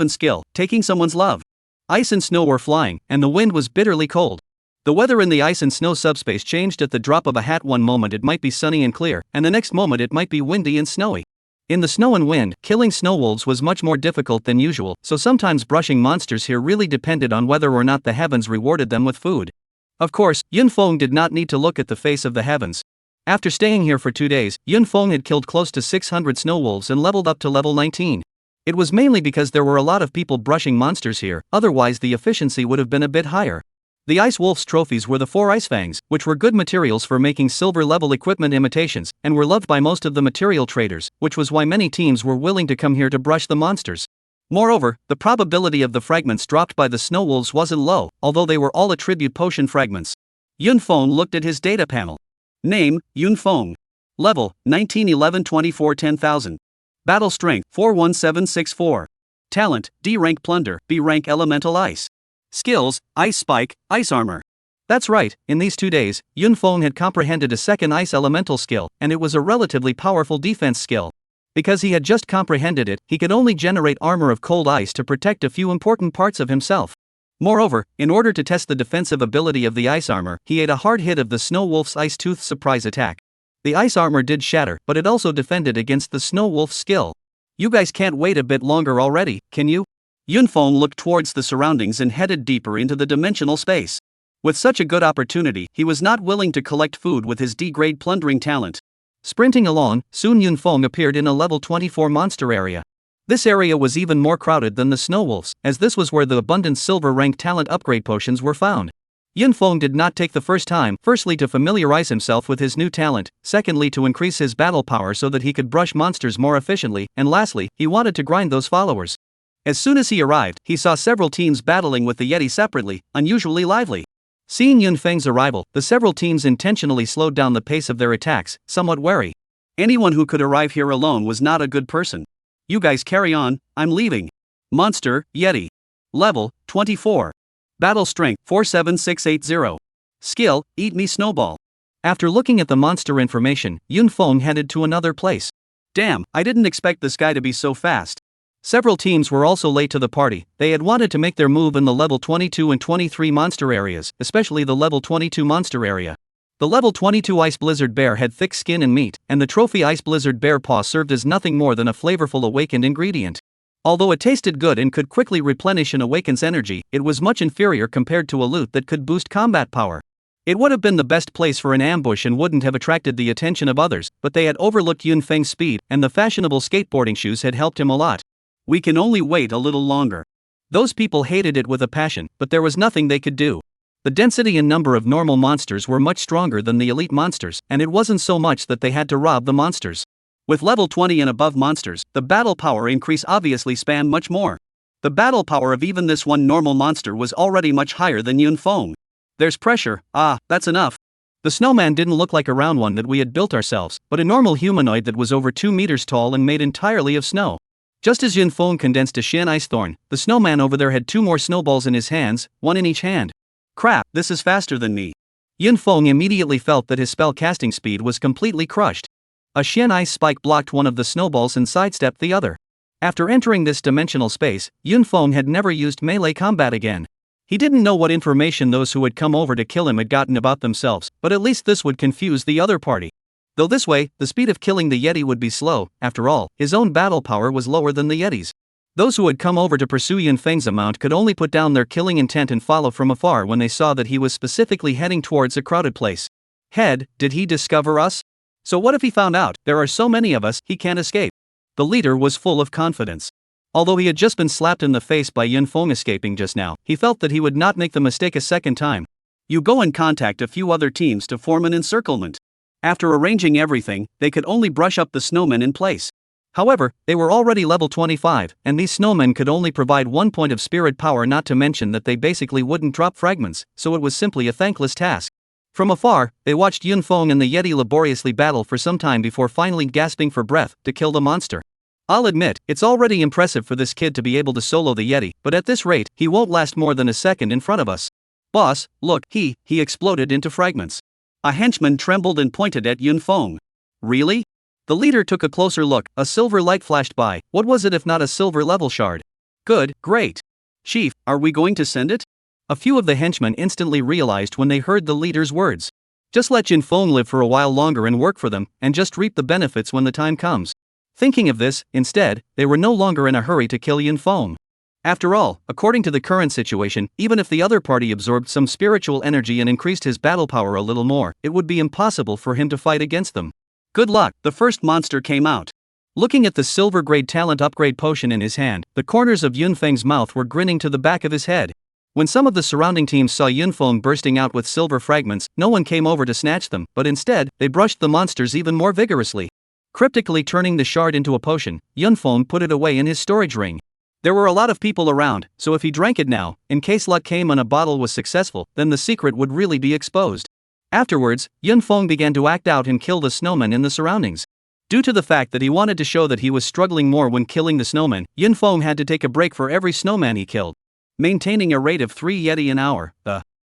Skill, Taking Someone's Love. Ice and snow were flying, and the wind was bitterly cold. The weather in the ice and snow subspace changed at the drop of a hat. One moment it might be sunny and clear, and the next moment it might be windy and snowy. In the snow and wind, killing snow wolves was much more difficult than usual, so sometimes brushing monsters here really depended on whether or not the heavens rewarded them with food. Of course, Yun Feng did not need to look at the face of the heavens. After staying here for 2 days, Yun Feng had killed close to 600 snow wolves and leveled up to level 19. It was mainly because there were a lot of people brushing monsters here, otherwise the efficiency would have been a bit higher. The Ice Wolf's trophies were the 4 ice fangs, which were good materials for making silver-level equipment imitations, and were loved by most of the material traders, which was why many teams were willing to come here to brush the monsters. Moreover, the probability of the fragments dropped by the snow wolves wasn't low, although they were all attribute potion fragments. Yun Feng looked at his data panel. Name, Yun Feng. Level, 19 11 24 10,000. Battle Strength, 41764. Talent, D rank Plunder, B rank Elemental Ice. Skills, Ice Spike, Ice Armor. That's right, in these 2 days, Yun Feng had comprehended a second Ice Elemental skill, and it was a relatively powerful defense skill. Because he had just comprehended it, he could only generate armor of cold ice to protect a few important parts of himself. Moreover, in order to test the defensive ability of the ice armor, he ate a hard hit of the Snow Wolf's Ice Tooth surprise attack. The ice armor did shatter, but it also defended against the Snow Wolf's skill. You guys can't wait a bit longer already, can you? Yun Feng looked towards the surroundings and headed deeper into the dimensional space. With such a good opportunity, he was not willing to collect food with his D-grade plundering talent. Sprinting along, soon Yun Feng appeared in a level 24 monster area. This area was even more crowded than the Snow Wolves, as this was where the abundant silver-rank talent upgrade potions were found. Yun Feng did not take the first time, firstly to familiarize himself with his new talent, secondly to increase his battle power so that he could brush monsters more efficiently, and lastly, he wanted to grind those followers. As soon as he arrived, he saw several teams battling with the Yeti separately, unusually lively. Seeing Yun Feng's arrival, the several teams intentionally slowed down the pace of their attacks, somewhat wary. Anyone who could arrive here alone was not a good person. You guys carry on, I'm leaving. Monster, Yeti. Level, 24. Battle Strength, 47680. Skill, Eat Me Snowball. After looking at the monster information, Yun Feng headed to another place. Damn, I didn't expect this guy to be so fast. Several teams were also late to the party. They had wanted to make their move in the level 22 and 23 monster areas, especially the level 22 monster area. The level 22 Ice Blizzard Bear had thick skin and meat, and the trophy Ice Blizzard Bear Paw served as nothing more than a flavorful awakened ingredient. Although it tasted good and could quickly replenish an awaken's energy, it was much inferior compared to a loot that could boost combat power. It would have been the best place for an ambush and wouldn't have attracted the attention of others, but they had overlooked Yun Feng's speed, and the fashionable skateboarding shoes had helped him a lot. We can only wait a little longer. Those people hated it with a passion, but there was nothing they could do. The density and number of normal monsters were much stronger than the elite monsters, and it wasn't so much that they had to rob the monsters. With level 20 and above monsters, the battle power increase obviously spanned much more. The battle power of even this one normal monster was already much higher than Yun Feng. There's pressure, that's enough. The snowman didn't look like a round one that we had built ourselves, but a normal humanoid that was over 2 meters tall and made entirely of snow. Just as Yunfeng condensed a shin ice thorn, the snowman over there had 2 more snowballs in his hands, 1 in each hand. Crap, this is faster than me. Yunfeng immediately felt that his spell casting speed was completely crushed. A shin ice spike blocked one of the snowballs and sidestepped the other. After entering this dimensional space, Yunfeng had never used melee combat again. He didn't know what information those who had come over to kill him had gotten about themselves, but at least this would confuse the other party. Though this way, the speed of killing the Yeti would be slow. After all, his own battle power was lower than the Yeti's. Those who had come over to pursue Yunfeng's amount could only put down their killing intent and follow from afar when they saw that he was specifically heading towards a crowded place. Did he discover us? So what if he found out? There are so many of us, he can't escape. The leader was full of confidence. Although he had just been slapped in the face by Yunfeng escaping just now, he felt that he would not make the mistake a second time. You go and contact a few other teams to form an encirclement. After arranging everything, they could only brush up the snowmen in place. However, they were already level 25, and these snowmen could only provide 1 point of spirit power, not to mention that they basically wouldn't drop fragments, so it was simply a thankless task. From afar, they watched Yunfeng and the Yeti laboriously battle for some time before finally gasping for breath to kill the monster. I'll admit, it's already impressive for this kid to be able to solo the Yeti, but at this rate, he won't last more than a second in front of us. Boss, look, he exploded into fragments. A henchman trembled and pointed at Yunfeng. Really? The leader took a closer look, a silver light flashed by. What was it if not a silver level shard? Good, great. Chief, are we going to send it? A few of the henchmen instantly realized when they heard the leader's words. Just let Yunfeng live for a while longer and work for them, and just reap the benefits when the time comes. Thinking of this, instead, they were no longer in a hurry to kill Yunfeng. After all, according to the current situation, even if the other party absorbed some spiritual energy and increased his battle power a little more, it would be impossible for him to fight against them. Good luck, the first monster came out. Looking at the silver-grade talent upgrade potion in his hand, the corners of Yunfeng's mouth were grinning to the back of his head. When some of the surrounding teams saw Yunfeng bursting out with silver fragments, no one came over to snatch them, but instead, they brushed the monsters even more vigorously. Cryptically turning the shard into a potion, Yunfeng put it away in his storage ring. There were a lot of people around, so if he drank it now, in case luck came and a bottle was successful, then the secret would really be exposed. Afterwards, Yunfeng began to act out and kill the snowmen in the surroundings. Due to the fact that he wanted to show that he was struggling more when killing the snowmen, Yunfeng had to take a break for every snowman he killed, maintaining a rate of 3 Yeti an hour.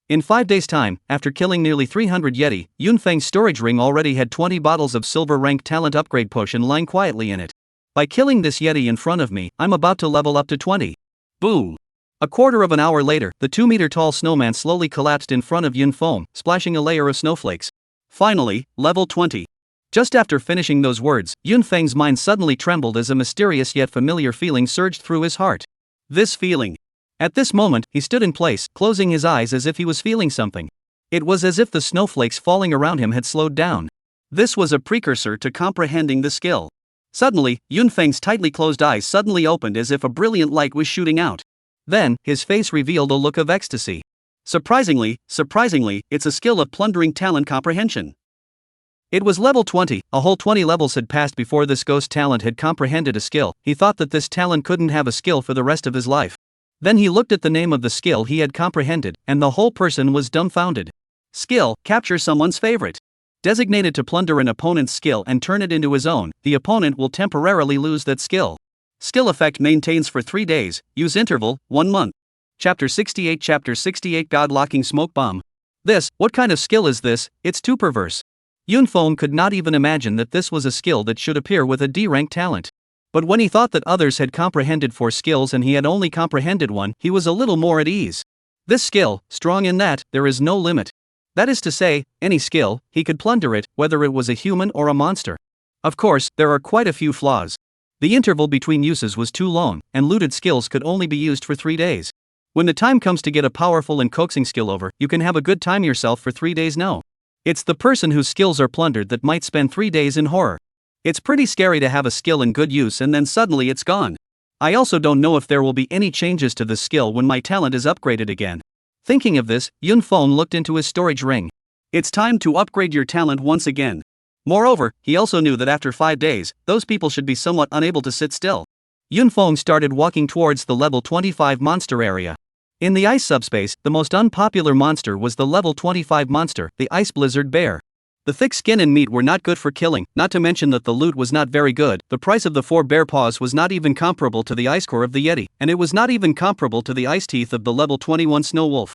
In 5 days' time, after killing nearly 300 Yeti, Yunfeng's storage ring already had 20 bottles of silver rank talent upgrade potion lying quietly in it. By killing this Yeti in front of me, I'm about to level up to 20. Boom! A quarter of an hour later, the 2-meter-tall snowman slowly collapsed in front of Yunfeng, splashing a layer of snowflakes. Finally, level 20. Just after finishing those words, Yunfeng's mind suddenly trembled as a mysterious yet familiar feeling surged through his heart. This feeling. At this moment, he stood in place, closing his eyes as if he was feeling something. It was as if the snowflakes falling around him had slowed down. This was a precursor to comprehending the skill. Suddenly, Yunfeng's tightly closed eyes suddenly opened as if a brilliant light was shooting out. Then, his face revealed a look of ecstasy. Surprisingly, it's a skill of plundering talent comprehension. It was level 20, a whole 20 levels had passed before this ghost talent had comprehended a skill. He thought that this talent couldn't have a skill for the rest of his life. Then he looked at the name of the skill he had comprehended, and the whole person was dumbfounded. Skill, capture someone's favorite. Designated to plunder an opponent's skill and turn it into his own, the opponent will temporarily lose that skill. Skill effect maintains for 3 days, use interval, 1 month. Chapter 68 God-locking smoke bomb. What kind of skill is this? It's too perverse. Yunfeng could not even imagine that this was a skill that should appear with a D-rank talent. But when he thought that others had comprehended 4 skills and he had only comprehended 1, he was a little more at ease. This skill, strong in that, there is no limit. That is to say, any skill, he could plunder it, whether it was a human or a monster. Of course, there are quite a few flaws. The interval between uses was too long, and looted skills could only be used for 3 days. When the time comes to get a powerful and coaxing skill over, you can have a good time yourself for 3 days. No. It's the person whose skills are plundered that might spend 3 days in horror. It's pretty scary to have a skill in good use and then suddenly it's gone. I also don't know if there will be any changes to the skill when my talent is upgraded again. Thinking of this, Yunfeng looked into his storage ring. It's time to upgrade your talent once again. Moreover, he also knew that after 5 days, those people should be somewhat unable to sit still. Yunfeng started walking towards the level 25 monster area. In the ice subspace, the most unpopular monster was the level 25 monster, the ice blizzard bear. The thick skin and meat were not good for killing, not to mention that the loot was not very good. The price of the 4 bear paws was not even comparable to the ice core of the Yeti, and it was not even comparable to the ice teeth of the level 21 snow wolf.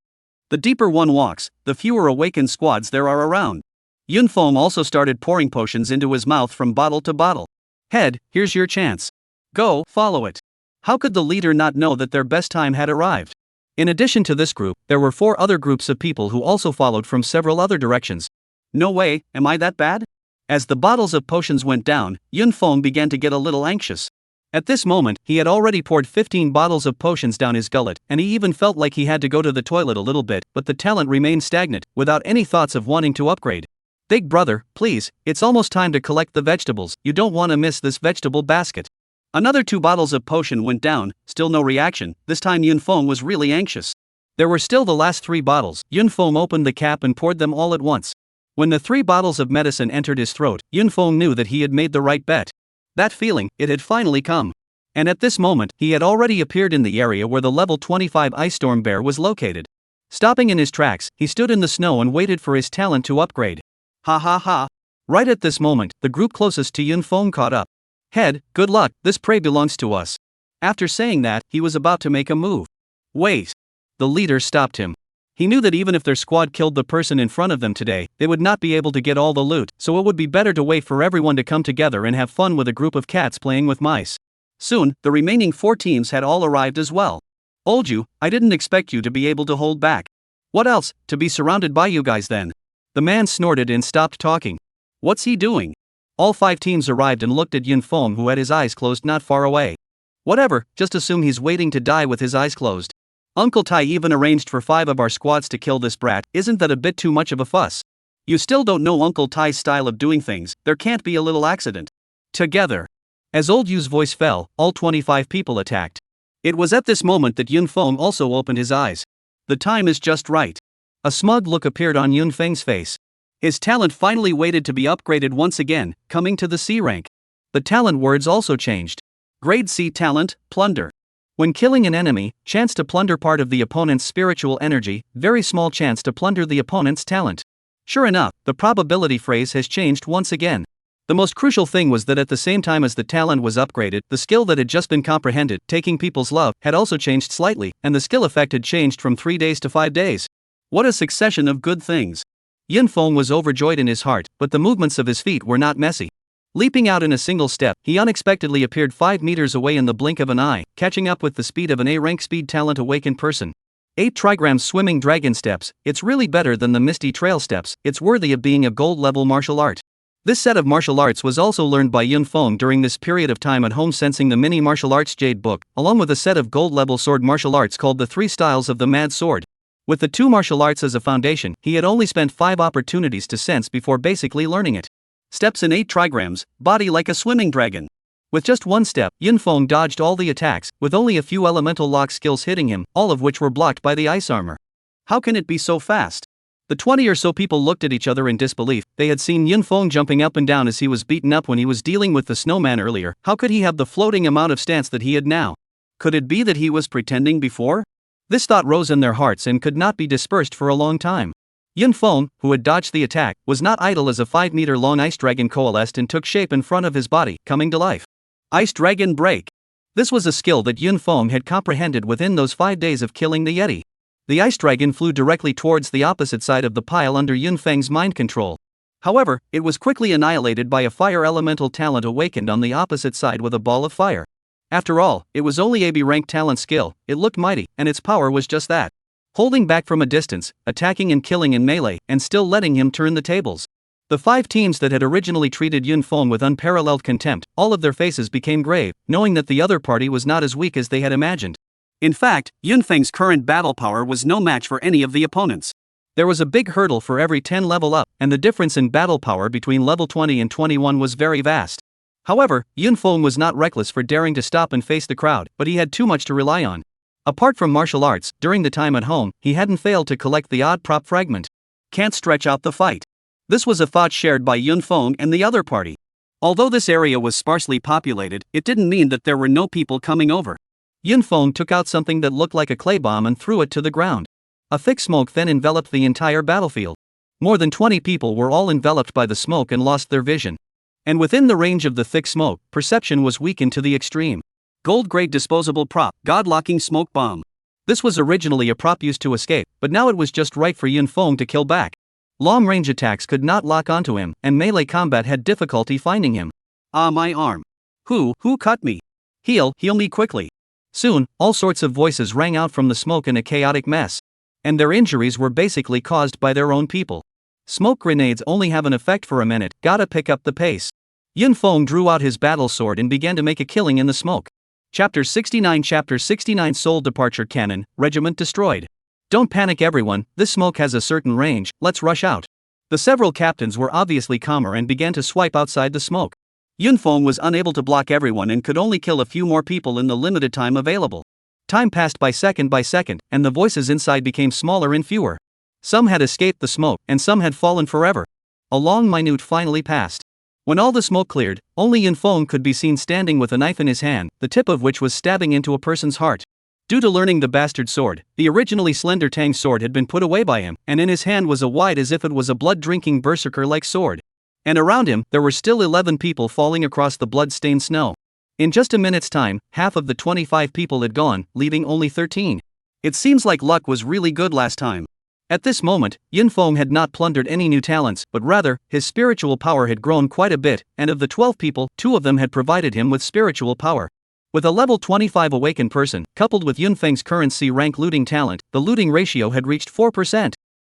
The deeper one walks, the fewer awakened squads there are around. Yunfeng also started pouring potions into his mouth from bottle to bottle. Head, here's your chance. Go, follow it. How could the leader not know that their best time had arrived? In addition to this group, there were 4 other groups of people who also followed from several other directions. No way, am I that bad? As the bottles of potions went down, Yunfeng began to get a little anxious. At this moment, he had already poured 15 bottles of potions down his gullet, and he even felt like he had to go to the toilet a little bit, but the talent remained stagnant, without any thoughts of wanting to upgrade. Big brother, please, it's almost time to collect the vegetables, you don't want to miss this vegetable basket. Another 2 bottles of potion went down, still no reaction. This time Yunfeng was really anxious. There were still the last 3 bottles. Yunfeng opened the cap and poured them all at once. When the 3 bottles of medicine entered his throat, Yunfeng knew that he had made the right bet. That feeling, it had finally come. And at this moment, he had already appeared in the area where the level 25 ice storm bear was located. Stopping in his tracks, he stood in the snow and waited for his talent to upgrade. Ha ha ha. Right at this moment, the group closest to Yunfeng caught up. Head, good luck, this prey belongs to us. After saying that, he was about to make a move. Wait. The leader stopped him. He knew that even if their squad killed the person in front of them today, they would not be able to get all the loot, so it would be better to wait for everyone to come together and have fun with a group of cats playing with mice. Soon, the remaining 4 teams had all arrived as well. Old you, I didn't expect you to be able to hold back. What else, to be surrounded by you guys then? The man snorted and stopped talking. What's he doing? All 5 teams arrived and looked at Yunfeng, who had his eyes closed not far away. Whatever, just assume he's waiting to die with his eyes closed. Uncle Tai even arranged for 5 of our squads to kill this brat, isn't that a bit too much of a fuss? You still don't know Uncle Tai's style of doing things, there can't be a little accident. Together. As Old Yu's voice fell, all 25 people attacked. It was at this moment that Yunfeng also opened his eyes. The time is just right. A smug look appeared on Yunfeng's face. His talent finally waited to be upgraded once again, coming to the C rank. The talent words also changed. Grade C talent, plunder. When killing an enemy, chance to plunder part of the opponent's spiritual energy, very small chance to plunder the opponent's talent. Sure enough, the probability phrase has changed once again. The most crucial thing was that at the same time as the talent was upgraded, the skill that had just been comprehended, taking people's love, had also changed slightly, and the skill effect had changed from 3 days to 5 days. What a succession of good things. Yunfeng was overjoyed in his heart, but the movements of his feet were not messy. Leaping out in a single step, he unexpectedly appeared 5 meters away in the blink of an eye, catching up with the speed of an A-rank speed talent awakened person. 8 trigrams swimming dragon steps, it's really better than the misty trail steps, it's worthy of being a gold level martial art. This set of martial arts was also learned by Yunfeng during this period of time at home, sensing the mini martial arts jade book, along with a set of gold level sword martial arts called the 3 styles of the mad sword. With the 2 martial arts as a foundation, he had only spent 5 opportunities to sense before basically learning it. Steps in 8 trigrams, body like a swimming dragon. With just 1 step, Yunfeng dodged all the attacks, with only a few elemental lock skills hitting him, all of which were blocked by the ice armor. How can it be so fast? The 20 or so people looked at each other in disbelief. They had seen Yunfeng jumping up and down as he was beaten up when he was dealing with the snowman earlier. How could he have the floating amount of stance that he had now? Could it be that he was pretending before? This thought rose in their hearts and could not be dispersed for a long time. Yunfeng, who had dodged the attack, was not idle as a 5-meter-long ice dragon coalesced and took shape in front of his body, coming to life. Ice Dragon Break. This was a skill that Yunfeng had comprehended within those 5 days of killing the Yeti. The ice dragon flew directly towards the opposite side of the pile under Yunfeng's mind control. However, it was quickly annihilated by a fire elemental talent awakened on the opposite side with a ball of fire. After all, it was only a B-rank talent skill, it looked mighty, and its power was just that. Holding back from a distance, attacking and killing in melee, and still letting him turn the tables. The 5 teams that had originally treated Yunfeng with unparalleled contempt, all of their faces became grave, knowing that the other party was not as weak as they had imagined. In fact, Yunfeng's current battle power was no match for any of the opponents. There was a big hurdle for every 10 level up, and the difference in battle power between level 20 and 21 was very vast. However, Yunfeng was not reckless for daring to stop and face the crowd, but he had too much to rely on. Apart from martial arts, during the time at home, he hadn't failed to collect the odd prop fragment. Can't stretch out the fight. This was a thought shared by Yunfeng and the other party. Although this area was sparsely populated, it didn't mean that there were no people coming over. Yun Feng took out something that looked like a clay bomb and threw it to the ground. A thick smoke then enveloped the entire battlefield. More than 20 people were all enveloped by the smoke and lost their vision. And within the range of the thick smoke, perception was weakened to the extreme. Gold-grade disposable prop, God-locking smoke bomb. This was originally a prop used to escape, but now it was just right for Yun Feng to kill back. Long-range attacks could not lock onto him, and melee combat had difficulty finding him. Ah, my arm. Who cut me? Heal me quickly. Soon, all sorts of voices rang out from the smoke in a chaotic mess. And their injuries were basically caused by their own people. Smoke grenades only have an effect for a minute, gotta pick up the pace. Yun Feng drew out his battle sword and began to make a killing in the smoke. Chapter 69 Soul Departure Cannon, Regiment Destroyed. Don't panic everyone, this smoke has a certain range, let's rush out. The several captains were obviously calmer and began to swipe outside the smoke. Yun Feng was unable to block everyone and could only kill a few more people in the limited time available. Time passed by second, and the voices inside became smaller and fewer. Some had escaped the smoke, and some had fallen forever. A long minute finally passed. When all the smoke cleared, only Yun Feng could be seen standing with a knife in his hand, the tip of which was stabbing into a person's heart. Due to learning the bastard sword, the originally slender Tang sword had been put away by him, and in his hand was a wide as if it was a blood-drinking berserker-like sword. And around him, there were still 11 people falling across the blood-stained snow. In just a minute's time, half of the 25 people had gone, leaving only 13. It seems like luck was really good last time. At this moment, Yun Feng had not plundered any new talents, but rather, his spiritual power had grown quite a bit, and of the 12 people, 2 of them had provided him with spiritual power. With a level 25 awakened person, coupled with Yun Feng's current C-rank looting talent, the looting ratio had reached 4%.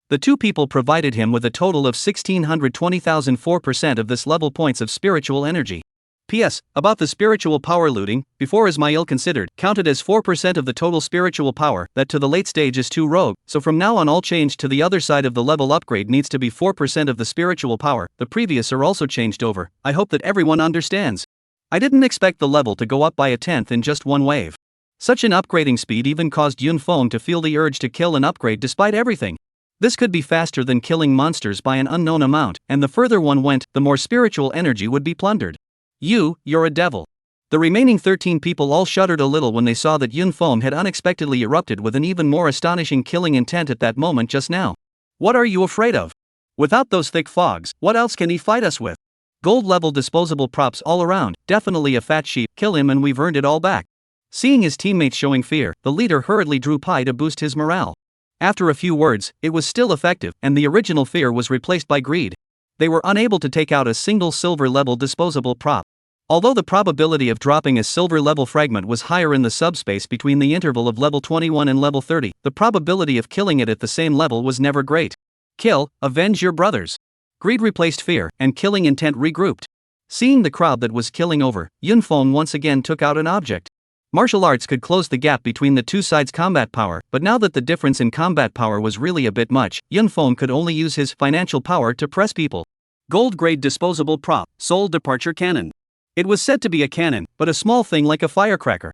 The 2 people provided him with a total of 1,620,004% of this level points of spiritual energy. P.S. About the spiritual power looting, before as my ill-considered, counted as 4% of the total spiritual power, that to the late stage is too rogue, so from now on all change to the other side of the level upgrade needs to be 4% of the spiritual power, the previous are also changed over. I hope that everyone understands. I didn't expect the level to go up by a 10th in just one wave. Such an upgrading speed even caused Yun Feng to feel the urge to kill and upgrade despite everything. This could be faster than killing monsters by an unknown amount, and the further one went, the more spiritual energy would be plundered. You're a devil. The remaining 13 people all shuddered a little when they saw that Yun Feng had unexpectedly erupted with an even more astonishing killing intent at that moment just now. What are you afraid of? Without those thick fogs, what else can he fight us with? Gold-level disposable props all around, definitely a fat sheep, kill him and we've earned it all back. Seeing his teammates showing fear, the leader hurriedly drew Pi to boost his morale. After a few words, it was still effective, and the original fear was replaced by greed. They were unable to take out a single silver-level disposable prop. Although the probability of dropping a silver-level fragment was higher in the subspace between the interval of level 21 and level 30, the probability of killing it at the same level was never great. Kill, avenge your brothers. Greed replaced fear, and killing intent regrouped. Seeing the crowd that was killing over, Yun Feng once again took out an object. Martial arts could close the gap between the two sides' combat power, but now that the difference in combat power was really a bit much, Yun Feng could only use his financial power to press people. Gold-grade disposable prop, Soul Departure Cannon. It was said to be a cannon, but a small thing like a firecracker.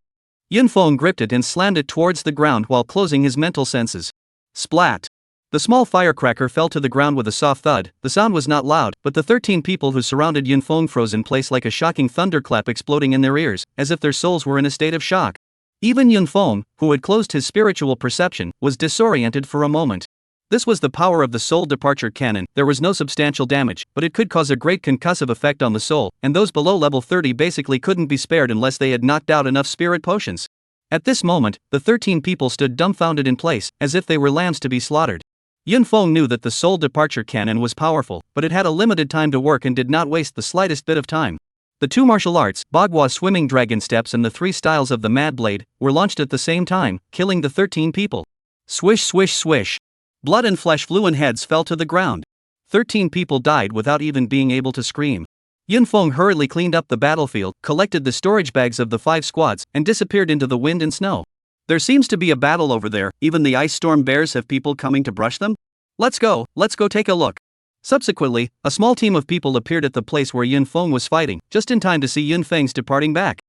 Yun Feng gripped it and slammed it towards the ground while closing his mental senses. Splat! The small firecracker fell to the ground with a soft thud. The sound was not loud, but the 13 people who surrounded Yun Feng froze in place like a shocking thunderclap exploding in their ears, as if their souls were in a state of shock. Even Yun Feng, who had closed his spiritual perception, was disoriented for a moment. This was the power of the Soul Departure Cannon. There was no substantial damage, but it could cause a great concussive effect on the soul, and those below level 30 basically couldn't be spared unless they had knocked out enough spirit potions. At this moment, the 13 people stood dumbfounded in place, as if they were lambs to be slaughtered. Yun Feng knew that the Soul Departure Cannon was powerful, but it had a limited time to work and did not waste the slightest bit of time. The 2 martial arts, Baghua's swimming dragon steps and the 3 styles of the Mad Blade, were launched at the same time, killing the 13 people. Swish swish swish. Blood and flesh flew and heads fell to the ground. 13 people died without even being able to scream. Yun Feng hurriedly cleaned up the battlefield, collected the storage bags of the 5 squads, and disappeared into the wind and snow. There seems to be a battle over there. Even the ice storm bears have people coming to brush them? Let's go take a look. Subsequently, a small team of people appeared at the place where Yun Feng was fighting, just in time to see Yun Feng's departing back.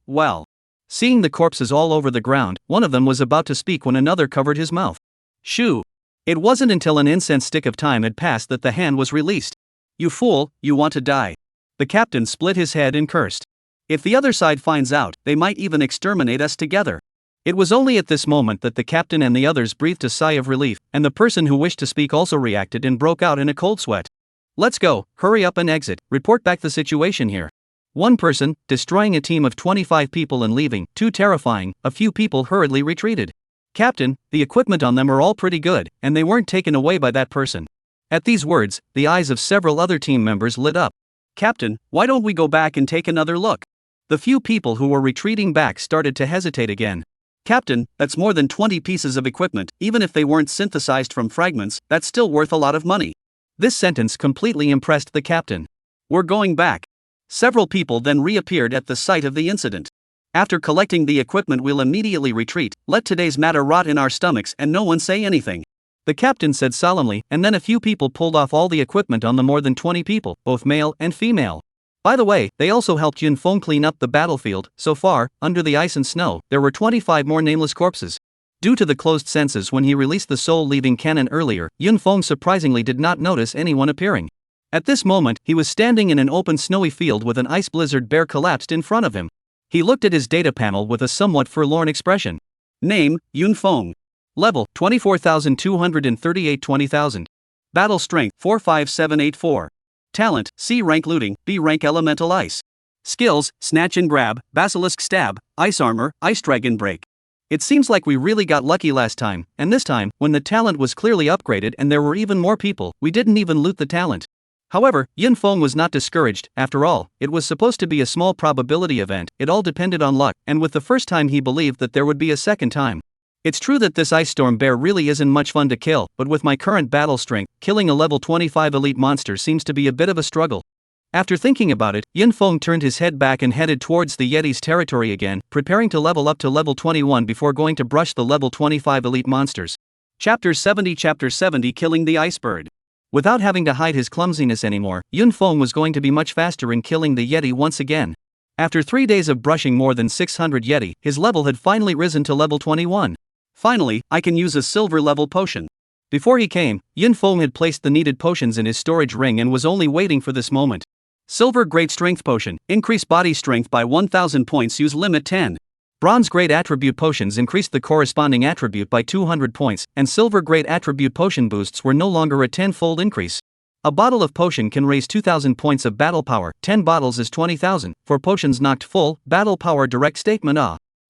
Well. Seeing the corpses all over the ground, one of them was about to speak when another covered his mouth. Shoo! It wasn't until an incense stick of time had passed that the hand was released. You fool, you want to die. The captain split his head and cursed. If the other side finds out, they might even exterminate us together. It was only at this moment that the captain and the others breathed a sigh of relief, and the person who wished to speak also reacted and broke out in a cold sweat. Let's go, hurry up and exit, report back the situation here. One person, destroying a team of 25 people and leaving, too terrifying, a few people hurriedly retreated. Captain, the equipment on them are all pretty good, and they weren't taken away by that person. At these words, the eyes of several other team members lit up. Captain, why don't we go back and take another look? The few people who were retreating back started to hesitate again. Captain, that's more than 20 pieces of equipment, even if they weren't synthesized from fragments, that's still worth a lot of money. This sentence completely impressed the captain. We're going back. Several people then reappeared at the site of the incident. After collecting the equipment, we'll immediately retreat, let today's matter rot in our stomachs and no one say anything. The captain said solemnly, and then a few people pulled off all the equipment on the more than 20 people, both male and female. By the way, they also helped Yunfeng clean up the battlefield. So far, under the ice and snow, there were 25 more nameless corpses. Due to the closed senses when he released the soul-leaving cannon earlier, Yunfeng surprisingly did not notice anyone appearing. At this moment, he was standing in an open snowy field with an ice blizzard bear collapsed in front of him. He looked at his data panel with a somewhat forlorn expression. Name, Yunfeng. Level, 24,238 20,000. Battle strength, 45784. Talent, C rank looting, B rank elemental ice. Skills, snatch and grab, basilisk stab, ice armor, ice dragon break. It seems like we really got lucky last time, and this time, when the talent was clearly upgraded and there were even more people, we didn't even loot the talent. However, Yunfeng was not discouraged. After all, it was supposed to be a small probability event, it all depended on luck, and with the first time he believed that there would be a second time. It's true that this ice storm bear really isn't much fun to kill, but with my current battle strength, killing a level 25 elite monster seems to be a bit of a struggle. After thinking about it, Yunfeng turned his head back and headed towards the Yeti's territory again, preparing to level up to level 21 before going to brush the level 25 elite monsters. Chapter 70 Killing the Ice Bird. Without having to hide his clumsiness anymore, Yunfeng was going to be much faster in killing the Yeti once again. After 3 days of brushing more than 600 Yeti, his level had finally risen to level 21. Finally, I can use a silver level potion. Before he came, Yunfeng had placed the needed potions in his storage ring and was only waiting for this moment. Silver Great Strength Potion, increase body strength by 1000 points, use limit 10. Bronze Great Attribute Potions increased the corresponding attribute by 200 points, and Silver Great Attribute Potion boosts were no longer a 10-fold increase. A bottle of potion can raise 2000 points of battle power, 10 bottles is 20,000, for potions knocked full, battle power direct statement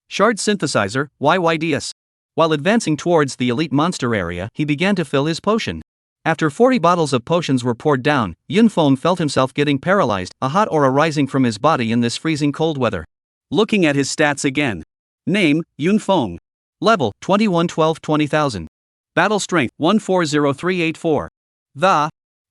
Shard Synthesizer, YYDS. While advancing towards the elite monster area, he began to fill his potion. After 40 bottles of potions were poured down, Yunfeng felt himself getting paralyzed, a hot aura rising from his body in this freezing cold weather. Looking at his stats again. Name, Yunfeng. Level, 2112 20,000. Battle strength, 140384.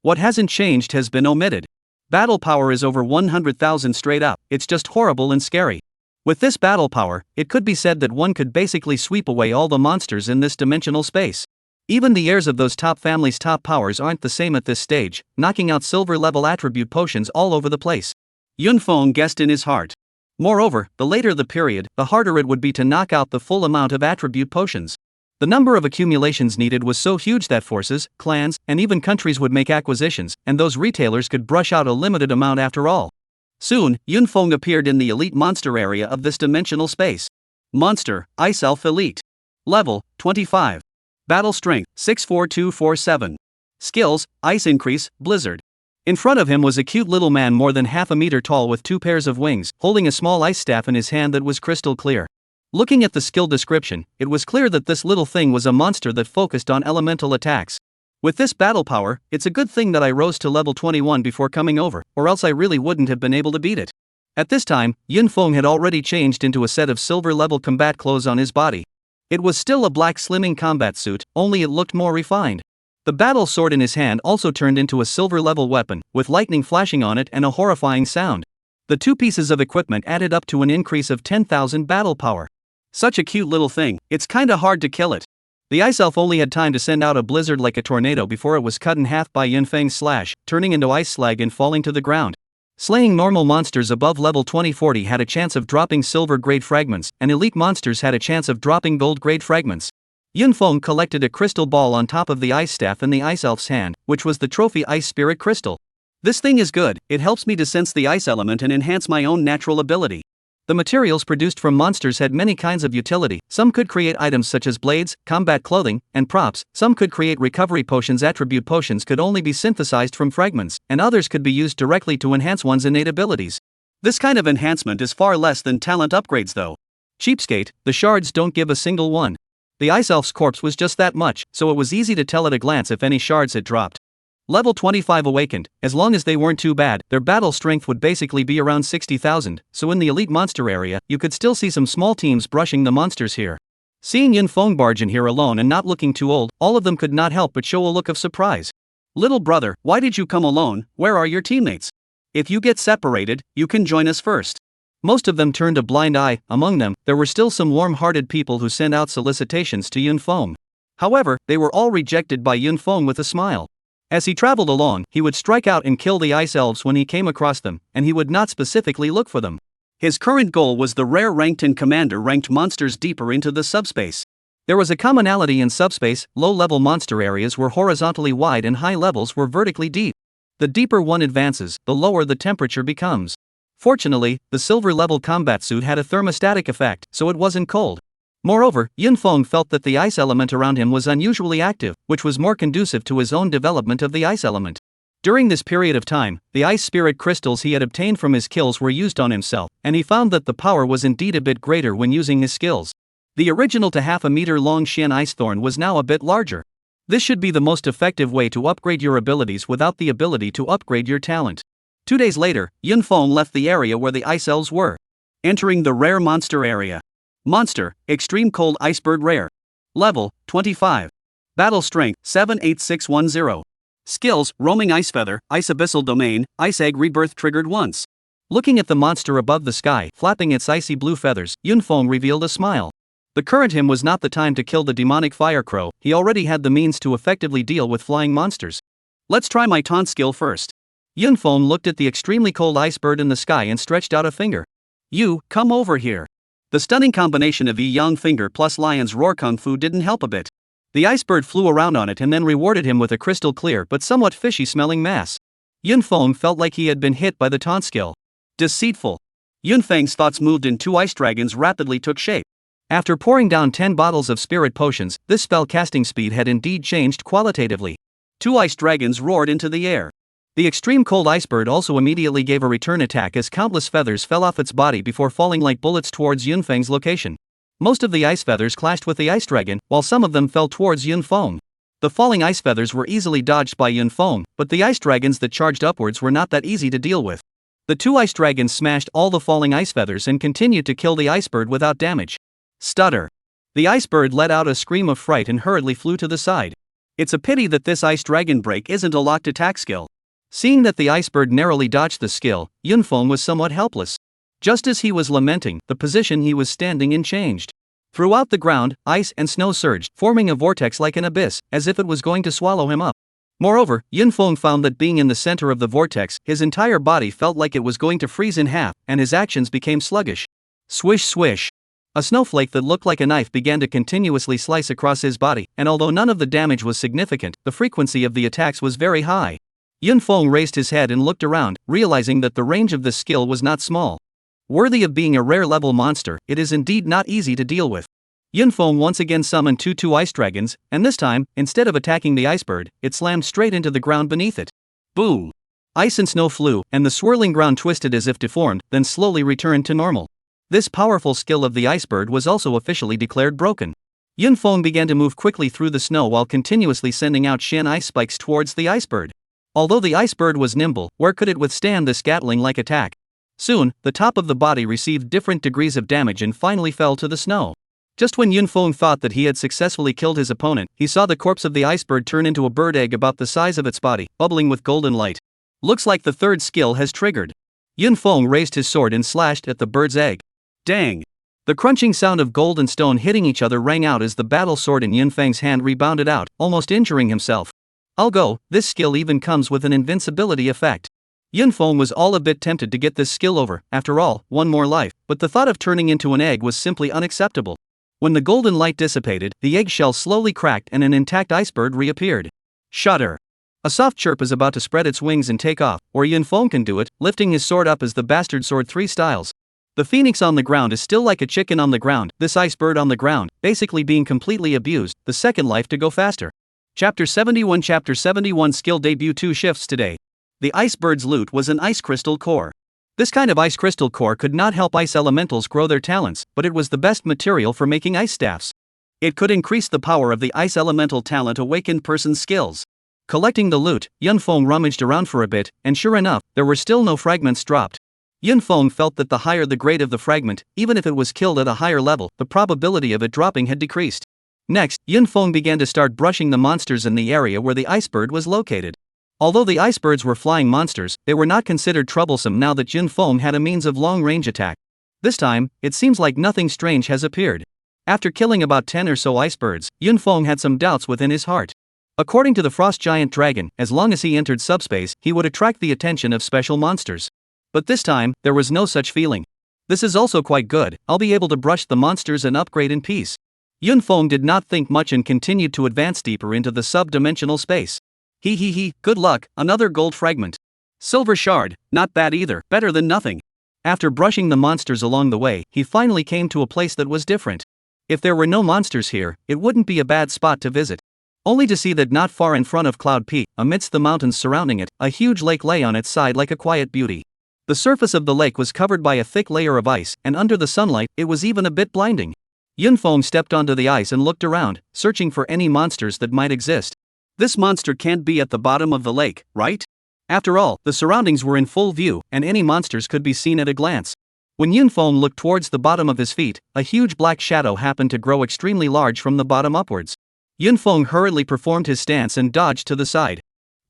What hasn't changed has been omitted. Battle power is over 100,000 straight up, it's just horrible and scary. With this battle power, it could be said that one could basically sweep away all the monsters in this dimensional space. Even the heirs of those top families' top powers aren't the same at this stage, knocking out silver level attribute potions all over the place. Yunfeng guessed in his heart. Moreover, the later the period, the harder it would be to knock out the full amount of attribute potions. The number of accumulations needed was so huge that forces, clans, and even countries would make acquisitions, and those retailers could brush out a limited amount after all. Soon, Yunfeng appeared in the elite monster area of this dimensional space. Monster, Ice Elf Elite. Level, 25. Battle Strength, 64247. Skills, Ice Increase, Blizzard. In front of him was a cute little man more than half a meter tall with 2 pairs of wings, holding a small ice staff in his hand that was crystal clear. Looking at the skill description, it was clear that this little thing was a monster that focused on elemental attacks. With this battle power, it's a good thing that I rose to level 21 before coming over, or else I really wouldn't have been able to beat it. At this time, Yunfeng had already changed into a set of silver level combat clothes on his body. It was still a black slimming combat suit, only it looked more refined. The battle sword in his hand also turned into a silver level weapon, with lightning flashing on it and a horrifying sound. The 2 pieces of equipment added up to an increase of 10,000 battle power. Such a cute little thing, it's kinda hard to kill it. The Ice Elf only had time to send out a blizzard like a tornado before it was cut in half by Yunfeng's slash, turning into ice slag and falling to the ground. Slaying normal monsters above level 2040 had a chance of dropping silver grade fragments, and elite monsters had a chance of dropping gold grade fragments. Yunfeng collected a crystal ball on top of the ice staff in the Ice Elf's hand, which was the trophy Ice Spirit Crystal. This thing is good, it helps me to sense the ice element and enhance my own natural ability. The materials produced from monsters had many kinds of utility. Some could create items such as blades, combat clothing, and props. Some could create recovery potions. Attribute potions could only be synthesized from fragments, and others could be used directly to enhance one's innate abilities. This kind of enhancement is far less than talent upgrades though. Cheapskate, the shards don't give a single one. The ice elf's corpse was just that much, so it was easy to tell at a glance if any shards had dropped. Level 25 awakened. As long as they weren't too bad, their battle strength would basically be around 60,000, so in the elite monster area, you could still see some small teams brushing the monsters here. Seeing Yunfeng barge in here alone and not looking too old, all of them could not help but show a look of surprise. Little brother, why did you come alone? Where are your teammates? If you get separated, you can join us first. Most of them turned a blind eye. Among them, there were still some warm-hearted people who sent out solicitations to Yunfeng. However, they were all rejected by Yunfeng with a smile. As he traveled along, he would strike out and kill the ice elves when he came across them, and he would not specifically look for them. His current goal was the rare ranked and commander ranked monsters deeper into the subspace. There was a commonality in subspace. Low-level monster areas were horizontally wide and high levels were vertically deep. The deeper one advances, the lower the temperature becomes. Fortunately, the silver-level combat suit had a thermostatic effect, so it wasn't cold. Moreover, Yunfeng felt that the ice element around him was unusually active, which was more conducive to his own development of the ice element. During this period of time, the ice spirit crystals he had obtained from his kills were used on himself, and he found that the power was indeed a bit greater when using his skills. The original to half-a-meter-long Xian Ice Thorn was now a bit larger. This should be the most effective way to upgrade your abilities without the ability to upgrade your talent. 2 days later, Yunfeng left the area where the ice elves were. Entering the rare monster area. Monster, Extreme Cold Iceberg Rare. Level, 25. Battle Strength, 78610. Skills, Roaming Ice Feather, Ice Abyssal Domain, Ice Egg Rebirth triggered once. Looking at the monster above the sky, flapping its icy blue feathers, Yunfeng revealed a smile. The current him was not the time to kill the demonic fire crow, he already had the means to effectively deal with flying monsters. Let's try my taunt skill first. Yunfeng looked at the extremely cold ice bird in the sky and stretched out a finger. You, come over here. The stunning combination of Yi-Yang finger plus lion's roar kung fu didn't help a bit. The ice bird flew around on it and then rewarded him with a crystal clear but somewhat fishy-smelling mass. Yunfeng felt like he had been hit by the taunt skill. Deceitful. Yunfeng's thoughts moved and 2 ice dragons rapidly took shape. After pouring down 10 bottles of spirit potions, this spell casting speed had indeed changed qualitatively. 2 ice dragons roared into the air. The extreme cold ice bird also immediately gave a return attack as countless feathers fell off its body before falling like bullets towards Yunfeng's location. Most of the ice feathers clashed with the ice dragon, while some of them fell towards Yunfeng. The falling ice feathers were easily dodged by Yunfeng, but the ice dragons that charged upwards were not that easy to deal with. The 2 ice dragons smashed all the falling ice feathers and continued to kill the ice bird without damage. Stutter. The ice bird let out a scream of fright and hurriedly flew to the side. It's a pity that this ice dragon break isn't a locked attack skill. Seeing that the ice bird narrowly dodged the skill, Yunfeng was somewhat helpless. Just as he was lamenting, the position he was standing in changed. Throughout the ground, ice and snow surged, forming a vortex like an abyss, as if it was going to swallow him up. Moreover, Yunfeng found that being in the center of the vortex, his entire body felt like it was going to freeze in half, and his actions became sluggish. Swish swish. A snowflake that looked like a knife began to continuously slice across his body, and although none of the damage was significant, the frequency of the attacks was very high. Yunfeng raised his head and looked around, realizing that the range of this skill was not small. Worthy of being a rare level monster, it is indeed not easy to deal with. Yunfeng once again summoned 2 ice dragons, and this time, instead of attacking the ice bird, it slammed straight into the ground beneath it. Boom! Ice and snow flew, and the swirling ground twisted as if deformed, then slowly returned to normal. This powerful skill of the ice bird was also officially declared broken. Yunfeng began to move quickly through the snow while continuously sending out Xian ice spikes towards the ice bird. Although the ice bird was nimble, where could it withstand this gatling-like attack? Soon, the top of the body received different degrees of damage and finally fell to the snow. Just when Yunfeng thought that he had successfully killed his opponent, he saw the corpse of the ice bird turn into a bird egg about the size of its body, bubbling with golden light. Looks like the 3rd skill has triggered. Yunfeng raised his sword and slashed at the bird's egg. Dang! The crunching sound of gold and stone hitting each other rang out as the battle sword in Yunfeng's hand rebounded out, almost injuring himself. I'll go, this skill even comes with an invincibility effect. Yunfeng was all a bit tempted to get this skill over, after all, one more life, but the thought of turning into an egg was simply unacceptable. When the golden light dissipated, the eggshell slowly cracked and an intact ice bird reappeared. Shudder. A soft chirp is about to spread its wings and take off, or Yunfeng can do it, lifting his sword up as the bastard sword 3 styles. The phoenix on the ground is still like a chicken on the ground, this ice bird on the ground, basically being completely abused, the second life to go faster. Chapter 71 Skill Debut 2 shifts today. The ice bird's loot was an ice crystal core. This kind of ice crystal core could not help ice elementals grow their talents, but it was the best material for making ice staffs. It could increase the power of the ice elemental talent awakened person's skills. Collecting the loot, Yunfeng rummaged around for a bit, and sure enough, there were still no fragments dropped. Yunfeng felt that the higher the grade of the fragment, even if it was killed at a higher level, the probability of it dropping had decreased. Next, Yunfeng began to start brushing the monsters in the area where the ice bird was located. Although the ice birds were flying monsters, they were not considered troublesome now that Yunfeng had a means of long-range attack. This time, it seems like nothing strange has appeared. After killing about 10 or so ice birds, Yunfeng had some doubts within his heart. According to the frost giant dragon, as long as he entered subspace, he would attract the attention of special monsters. But this time, there was no such feeling. This is also quite good, I'll be able to brush the monsters and upgrade in peace. Yunfeng did not think much and continued to advance deeper into the sub-dimensional space. Good luck, another gold fragment. Silver shard, not bad either, better than nothing. After brushing the monsters along the way, he finally came to a place that was different. If there were no monsters here, it wouldn't be a bad spot to visit. Only to see that not far in front of Cloud Peak, amidst the mountains surrounding it, a huge lake lay on its side like a quiet beauty. The surface of the lake was covered by a thick layer of ice, and under the sunlight, it was even a bit blinding. Yunfeng stepped onto the ice and looked around, searching for any monsters that might exist. This monster can't be at the bottom of the lake, right? After all, the surroundings were in full view, and any monsters could be seen at a glance. When Yunfeng looked towards the bottom of his feet, a huge black shadow happened to grow extremely large from the bottom upwards. Yunfeng hurriedly performed his stance and dodged to the side.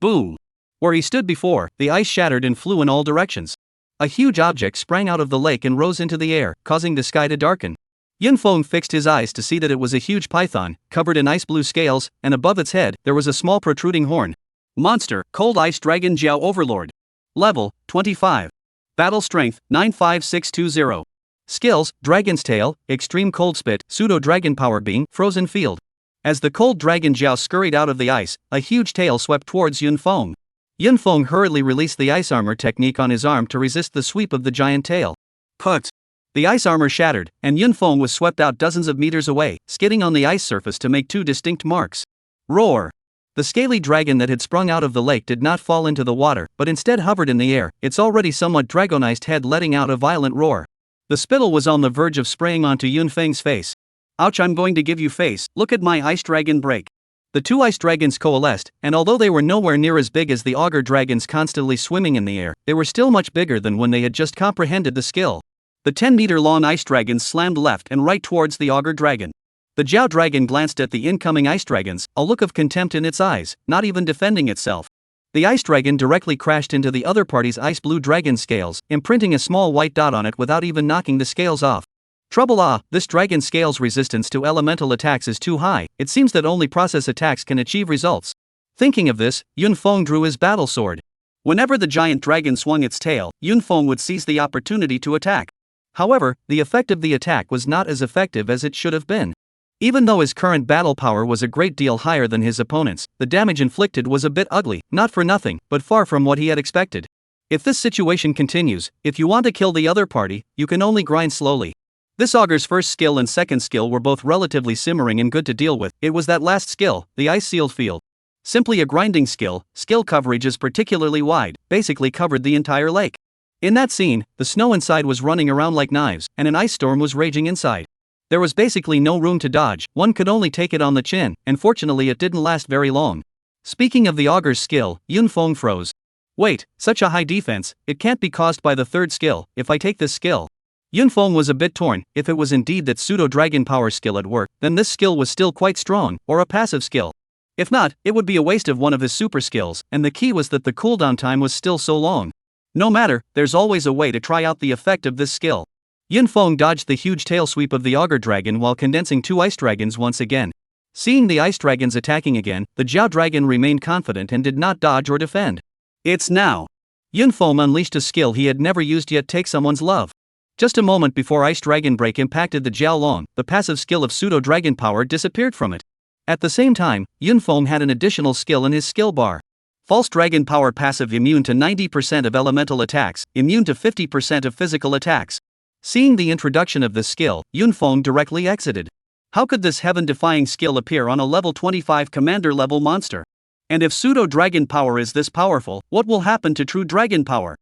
Boom! Where he stood before, the ice shattered and flew in all directions. A huge object sprang out of the lake and rose into the air, causing the sky to darken. Yunfeng fixed his eyes to see that it was a huge python, covered in ice blue scales, and above its head, there was a small protruding horn. Monster, Cold Ice Dragon Jiao Overlord. Level, 25. Battle Strength, 95620. Skills, Dragon's Tail, Extreme Cold Spit, Pseudo Dragon Power Beam, Frozen Field. As the cold dragon Jiao scurried out of the ice, a huge tail swept towards Yunfeng. Yunfeng hurriedly released the ice armor technique on his arm to resist the sweep of the giant tail. Put! The ice armor shattered, and Yunfeng was swept out dozens of meters away, skidding on the ice surface to make 2 distinct marks. Roar! The scaly dragon that had sprung out of the lake did not fall into the water, but instead hovered in the air, its already somewhat dragonized head letting out a violent roar. The spittle was on the verge of spraying onto Yunfeng's face. Ouch, I'm going to give you face, look at my ice dragon break. The 2 ice dragons coalesced, and although they were nowhere near as big as the auger dragons constantly swimming in the air, they were still much bigger than when they had just comprehended the skill. The 10-meter-long ice dragon slammed left and right towards the auger dragon. The Jiao dragon glanced at the incoming ice dragons, a look of contempt in its eyes, not even defending itself. The ice dragon directly crashed into the other party's ice blue dragon scales, imprinting a small white dot on it without even knocking the scales off. Trouble! This dragon scale's resistance to elemental attacks is too high, it seems that only process attacks can achieve results. Thinking of this, Yunfeng drew his battle sword. Whenever the giant dragon swung its tail, Yunfeng would seize the opportunity to attack. However, the effect of the attack was not as effective as it should have been. Even though his current battle power was a great deal higher than his opponent's, the damage inflicted was a bit ugly, not for nothing, but far from what he had expected. If this situation continues, if you want to kill the other party, you can only grind slowly. This auger's first skill and second skill were both relatively simmering and good to deal with, it was that last skill, the ice sealed field. Simply a grinding skill coverage is particularly wide, basically covered the entire lake. In that scene, the snow inside was running around like knives, and an ice storm was raging inside. There was basically no room to dodge, one could only take it on the chin, and fortunately it didn't last very long. Speaking of the auger's skill, Yunfeng froze. Wait, such a high defense, it can't be caused by the third skill, if I take this skill. Yunfeng was a bit torn, if it was indeed that pseudo-dragon power skill at work, then this skill was still quite strong, or a passive skill. If not, it would be a waste of one of his super skills, and the key was that the cooldown time was still so long. No matter, there's always a way to try out the effect of this skill. Yunfeng dodged the huge tail sweep of the auger dragon while condensing 2 ice dragons once again. Seeing the ice dragons attacking again, the Jiao dragon remained confident and did not dodge or defend. It's now. Yunfeng unleashed a skill he had never used yet, take someone's love. Just a moment before Ice Dragon Break impacted the Jiao Long, the passive skill of pseudo-dragon power disappeared from it. At the same time, Yunfeng had an additional skill in his skill bar. False dragon power passive, immune to 90% of elemental attacks, immune to 50% of physical attacks. Seeing the introduction of this skill, Yunfeng directly exited. How could this heaven-defying skill appear on a level 25 commander level monster? And if pseudo-dragon power is this powerful, what will happen to true dragon power?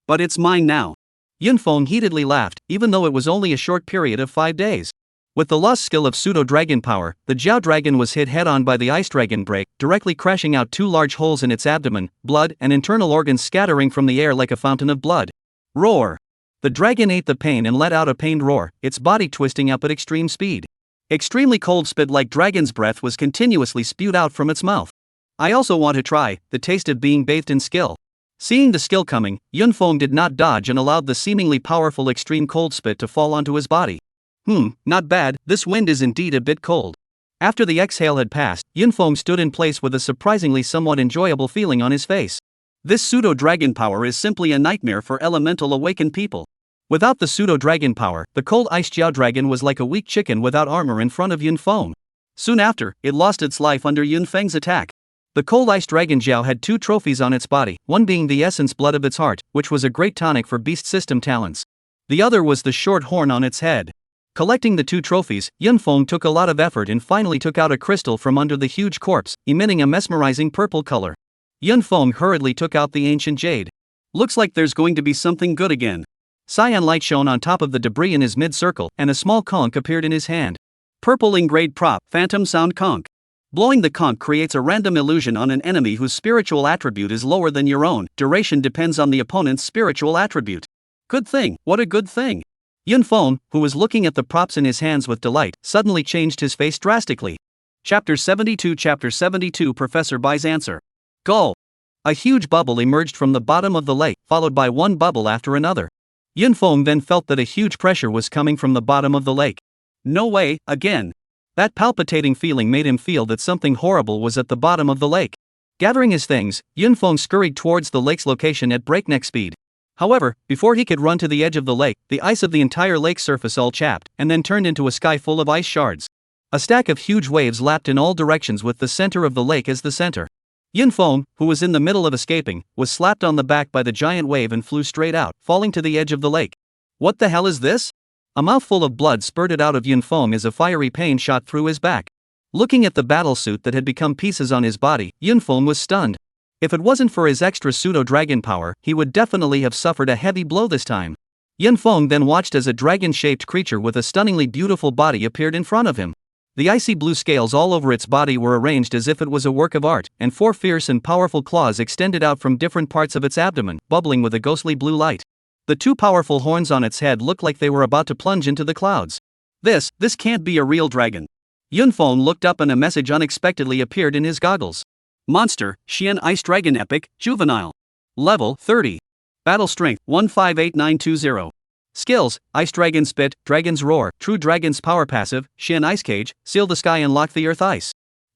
But it's mine now. Yunfeng heatedly laughed, even though it was only a short period of 5 days. With the lost skill of pseudo-dragon power, the Jiao dragon was hit head-on by the ice dragon break, directly crashing out 2 large holes in its abdomen, blood and internal organs scattering from the air like a fountain of blood. Roar! The dragon ate the pain and let out a pained roar, its body twisting up at extreme speed. Extremely cold spit like dragon's breath was continuously spewed out from its mouth. I also want to try the taste of being bathed in skill. Seeing the skill coming, Yunfeng did not dodge and allowed the seemingly powerful extreme cold spit to fall onto his body. Not bad, this wind is indeed a bit cold. After the exhale had passed, Yunfeng stood in place with a surprisingly somewhat enjoyable feeling on his face. This pseudo-dragon power is simply a nightmare for elemental awakened people. Without the pseudo-dragon power, the cold ice Jiao dragon was like a weak chicken without armor in front of Yunfeng. Soon after, it lost its life under Yunfeng's attack. The cold ice dragon Jiao had 2 trophies on its body, one being the essence blood of its heart, which was a great tonic for beast system talents. The other was the short horn on its head. Collecting the 2 trophies, Yunfeng took a lot of effort and finally took out a crystal from under the huge corpse, emitting a mesmerizing purple color. Yunfeng hurriedly took out the ancient jade. Looks like there's going to be something good again. Cyan light shone on top of the debris in his mid-circle, and a small conch appeared in his hand. Purple Ingrade Prop, Phantom Sound Conch. Blowing the conch creates a random illusion on an enemy whose spiritual attribute is lower than your own. Duration depends on the opponent's spiritual attribute. Good thing, what a good thing. Yunfeng, who was looking at the props in his hands with delight, suddenly changed his face drastically. Chapter 72 Professor Bai's answer. Go! A huge bubble emerged from the bottom of the lake, followed by one bubble after another. Yunfeng then felt that a huge pressure was coming from the bottom of the lake. No way, again. That palpitating feeling made him feel that something horrible was at the bottom of the lake. Gathering his things, Yunfeng scurried towards the lake's location at breakneck speed. However, before he could run to the edge of the lake, the ice of the entire lake surface all chapped, and then turned into a sky full of ice shards. A stack of huge waves lapped in all directions with the center of the lake as the center. Yunfeng, who was in the middle of escaping, was slapped on the back by the giant wave and flew straight out, falling to the edge of the lake. What the hell is this? A mouthful of blood spurted out of Yunfeng as a fiery pain shot through his back. Looking at the battlesuit that had become pieces on his body, Yunfeng was stunned. If it wasn't for his extra pseudo-dragon power, he would definitely have suffered a heavy blow this time. Yunfeng then watched as a dragon-shaped creature with a stunningly beautiful body appeared in front of him. The icy blue scales all over its body were arranged as if it was a work of art, and 4 fierce and powerful claws extended out from different parts of its abdomen, bubbling with a ghostly blue light. The 2 powerful horns on its head looked like they were about to plunge into the clouds. This can't be a real dragon. Yunfeng looked up and a message unexpectedly appeared in his goggles. Monster, Xian Ice Dragon Epic, Juvenile. Level 30. Battle Strength 158920. Skills, Ice Dragon Spit, Dragon's Roar, True Dragon's Power Passive, Xian Ice Cage, Seal the Sky and Lock the Earth Ice.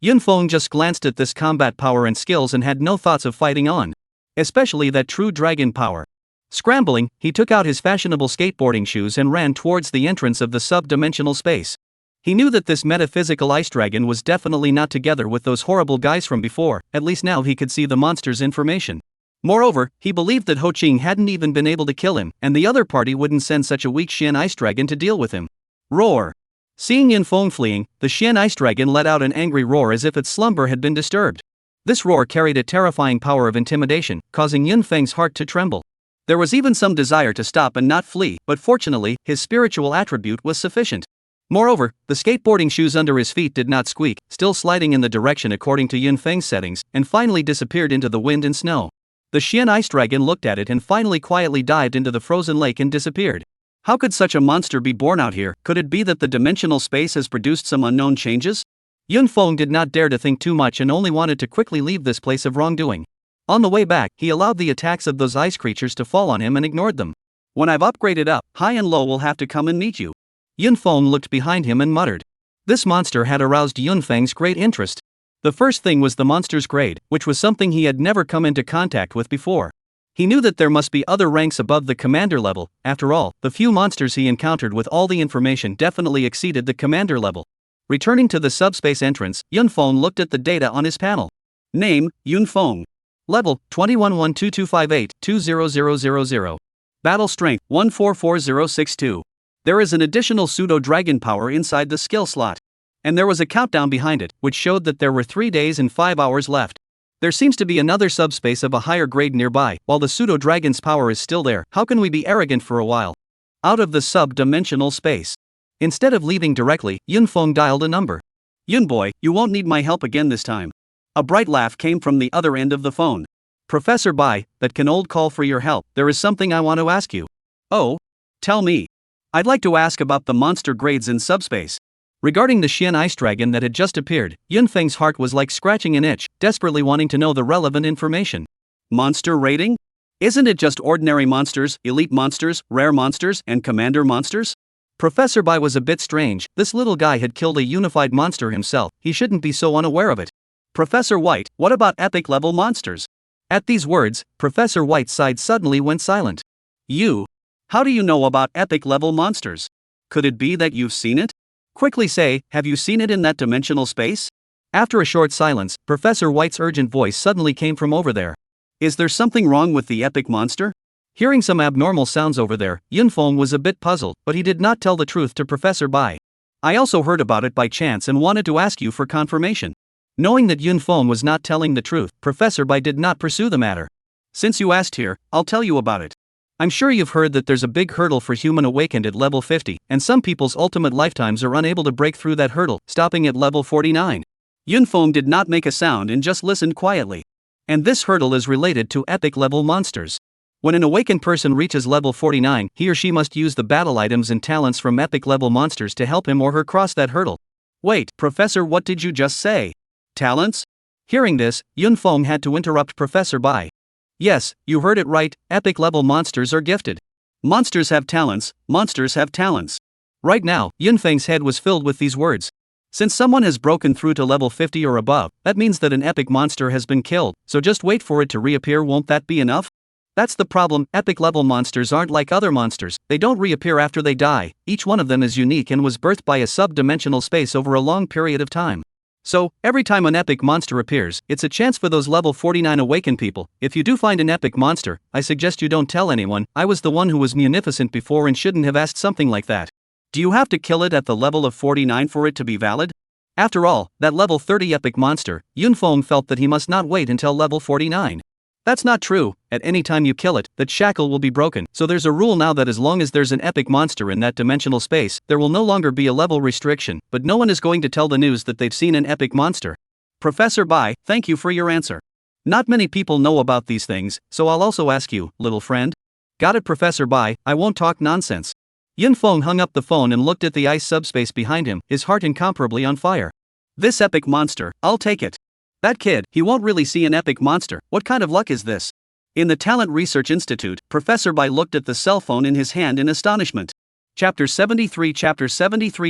Yunfeng just glanced at this combat power and skills and had no thoughts of fighting on. Especially that True Dragon power. Scrambling, he took out his fashionable skateboarding shoes and ran towards the entrance of the sub-dimensional space. He knew that this metaphysical ice dragon was definitely not together with those horrible guys from before, at least now he could see the monster's information. Moreover, he believed that Ho Qing hadn't even been able to kill him, and the other party wouldn't send such a weak Xian ice dragon to deal with him. Roar! Seeing Yunfeng fleeing, the Xian ice dragon let out an angry roar as if its slumber had been disturbed. This roar carried a terrifying power of intimidation, causing Yunfeng's heart to tremble. There was even some desire to stop and not flee, but fortunately, his spiritual attribute was sufficient. Moreover, the skateboarding shoes under his feet did not squeak, still sliding in the direction according to Yunfeng's settings, and finally disappeared into the wind and snow. The Xian ice dragon looked at it and finally quietly dived into the frozen lake and disappeared. How could such a monster be born out here? Could it be that the dimensional space has produced some unknown changes? Yunfeng did not dare to think too much and only wanted to quickly leave this place of wrongdoing. On the way back, he allowed the attacks of those ice creatures to fall on him and ignored them. When I've upgraded up, high and low will have to come and meet you. Yunfeng looked behind him and muttered. This monster had aroused Yunfeng's great interest. The first thing was the monster's grade, which was something he had never come into contact with before. He knew that there must be other ranks above the commander level. After all, the few monsters he encountered with all the information definitely exceeded the commander level. Returning to the subspace entrance, Yunfeng looked at the data on his panel. Name, Yunfeng. Level 211225820000. Battle Strength 144062. There is an additional pseudo-dragon power inside the skill slot. And there was a countdown behind it, which showed that there were 3 days and 5 hours left. There seems to be another subspace of a higher grade nearby, while the pseudo-dragon's power is still there. How can we be arrogant for a while? Out of the sub-dimensional space. Instead of leaving directly, Yunfeng dialed a number. Yunboy, you won't need my help again this time. A bright laugh came from the other end of the phone. Professor Bai, that can old call for your help. There is something I want to ask you. Oh? Tell me. I'd like to ask about the monster grades in subspace. Regarding the Xian ice dragon that had just appeared, Yunfeng's heart was like scratching an itch, desperately wanting to know the relevant information. Monster rating? Isn't it just ordinary monsters, elite monsters, rare monsters, and commander monsters? Professor Bai was a bit strange. This little guy had killed a unified monster himself. He shouldn't be so unaware of it. Professor White, what about epic level monsters? At these words, Professor White's side suddenly went silent. You? How do you know about epic level monsters? Could it be that you've seen it? Quickly say, have you seen it in that dimensional space? After a short silence, Professor White's urgent voice suddenly came from over there. Is there something wrong with the epic monster? Hearing some abnormal sounds over there, Yunfeng was a bit puzzled, but he did not tell the truth to Professor Bai. I also heard about it by chance and wanted to ask you for confirmation. Knowing that Yunfeng was not telling the truth, Professor Bai did not pursue the matter. Since you asked here, I'll tell you about it. I'm sure you've heard that there's a big hurdle for human awakened at level 50, and some people's ultimate lifetimes are unable to break through that hurdle, stopping at level 49. Yunfeng did not make a sound and just listened quietly. And this hurdle is related to epic level monsters. When an awakened person reaches level 49, he or she must use the battle items and talents from epic level monsters to help him or her cross that hurdle. Wait, Professor, what did you just say? Talents? Hearing this, Yunfeng had to interrupt Professor Bai. Yes, you heard it right, epic level monsters are gifted. Monsters have talents, monsters have talents. Right now, Yunfeng's head was filled with these words. Since someone has broken through to level 50 or above, that means that an epic monster has been killed, so just wait for it to reappear. Won't that be enough? That's the problem, epic level monsters aren't like other monsters, they don't reappear after they die. Each one of them is unique and was birthed by a sub-dimensional space over a long period of time. So, every time an epic monster appears, it's a chance for those level 49 awakened people. If you do find an epic monster, I suggest you don't tell anyone. I was the one who was munificent before and shouldn't have asked something like that. Do you have to kill it at the level of 49 for it to be valid? After all, that level 30 epic monster, Yunfeng felt that he must not wait until level 49. That's not true. At any time you kill it, that shackle will be broken. So there's a rule now that as long as there's an epic monster in that dimensional space, there will no longer be a level restriction, but no one is going to tell the news that they've seen an epic monster. Professor Bai, thank you for your answer. Not many people know about these things, so I'll also ask you, little friend. Got it, Professor Bai, I won't talk nonsense. Yunfeng hung up the phone and looked at the ice subspace behind him, his heart incomparably on fire. This epic monster, I'll take it. That kid, he won't really see an epic monster. What kind of luck is this? In the Talent Research Institute, Professor Bai looked at the cell phone in his hand in astonishment. Chapter 73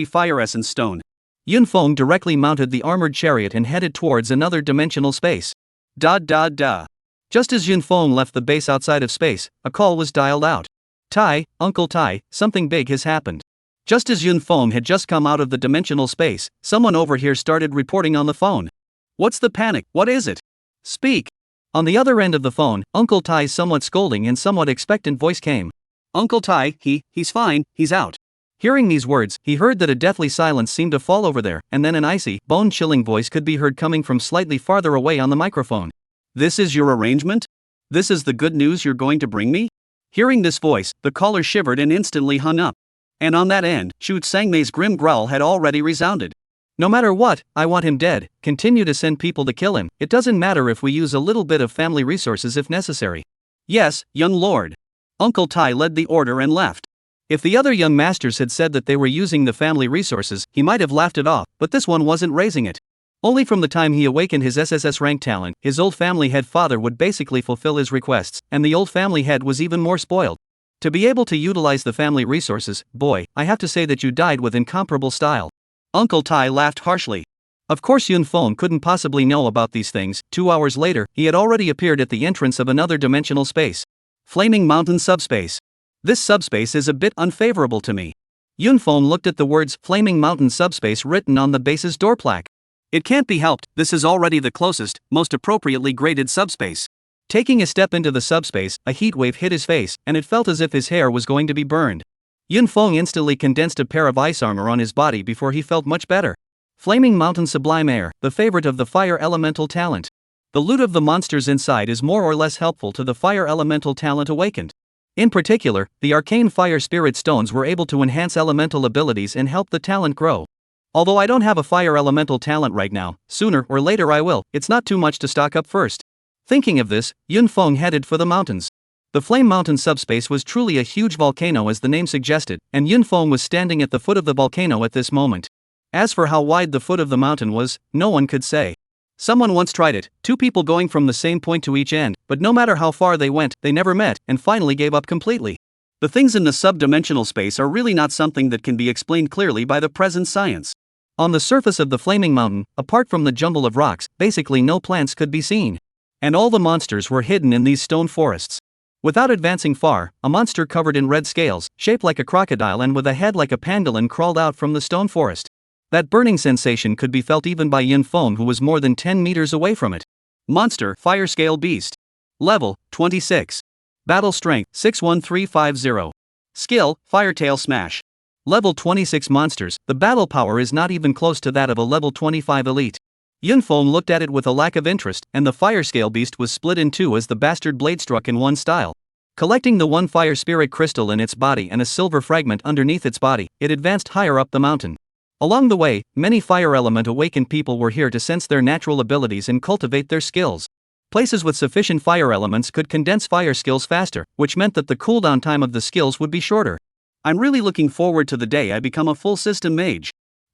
Fire Essence Stone. Yunfeng directly mounted the armored chariot and headed towards another dimensional space. Just as Yunfeng left the base outside of space, a call was dialed out. Tai, Uncle Tai, something big has happened. Just as Yunfeng had just come out of the dimensional space, someone over here started reporting on the phone. What's the panic? What is it? Speak. On the other end of the phone, Uncle Tai's somewhat scolding and somewhat expectant voice came. Uncle Tai, he's fine, he's out. Hearing these words, he heard that a deathly silence seemed to fall over there, and then an icy, bone-chilling voice could be heard coming from slightly farther away on the microphone. This is your arrangement? This is the good news you're going to bring me? Hearing this voice, the caller shivered and instantly hung up. And on that end, Shu Tsangmei's grim growl had already resounded. No matter what, I want him dead. Continue to send people to kill him. It doesn't matter if we use a little bit of family resources if necessary. Yes, young lord. Uncle Tai led the order and left. If the other young masters had said that they were using the family resources, he might have laughed it off, but this one wasn't raising it. Only from the time he awakened his SSS rank talent, his old family head father would basically fulfill his requests, and the old family head was even more spoiled. To be able to utilize the family resources, boy, I have to say that you died with incomparable style. Uncle Tai laughed harshly. Of course Yunfeng couldn't possibly know about these things. 2 hours later, he had already appeared at the entrance of another dimensional space. Flaming Mountain Subspace. This subspace is a bit unfavorable to me. Yunfeng looked at the words Flaming Mountain Subspace written on the base's door plaque. It can't be helped, this is already the closest, most appropriately graded subspace. Taking a step into the subspace, a heat wave hit his face, and it felt as if his hair was going to be burned. Yunfeng instantly condensed a pair of ice armor on his body before he felt much better. Flaming Mountain Sublime Air, the favorite of the fire elemental talent. The loot of the monsters inside is more or less helpful to the fire elemental talent awakened. In particular, the arcane fire spirit stones were able to enhance elemental abilities and help the talent grow. Although I don't have a fire elemental talent right now, sooner or later I will. It's not too much to stock up first. Thinking of this, Yunfeng headed for the mountains. The Flame Mountain subspace was truly a huge volcano as the name suggested, and Yunfeng was standing at the foot of the volcano at this moment. As for how wide the foot of the mountain was, no one could say. Someone once tried it, two people going from the same point to each end, but no matter how far they went, they never met, and finally gave up completely. The things in the sub-dimensional space are really not something that can be explained clearly by the present science. On the surface of the Flaming Mountain, apart from the jumble of rocks, basically no plants could be seen. And all the monsters were hidden in these stone forests. Without advancing far, a monster covered in red scales, shaped like a crocodile and with a head like a pangolin crawled out from the stone forest. That burning sensation could be felt even by Yunfeng, who was more than 10 meters away from it. Monster, Fire Scale Beast. Level, 26. Battle Strength, 61350. Skill, Firetail Smash. Level 26 monsters, the battle power is not even close to that of a level 25 elite. Yunfeng looked at it with a lack of interest, and the fire scale beast was split in two as the bastard blade struck in one style. Collecting the one fire spirit crystal in its body and a silver fragment underneath its body, it advanced higher up the mountain. Along the way, many fire element awakened people were here to sense their natural abilities and cultivate their skills. Places with sufficient fire elements could condense fire skills faster, which meant that the cooldown time of the skills would be shorter. I'm really looking forward to the day I become a full system mage.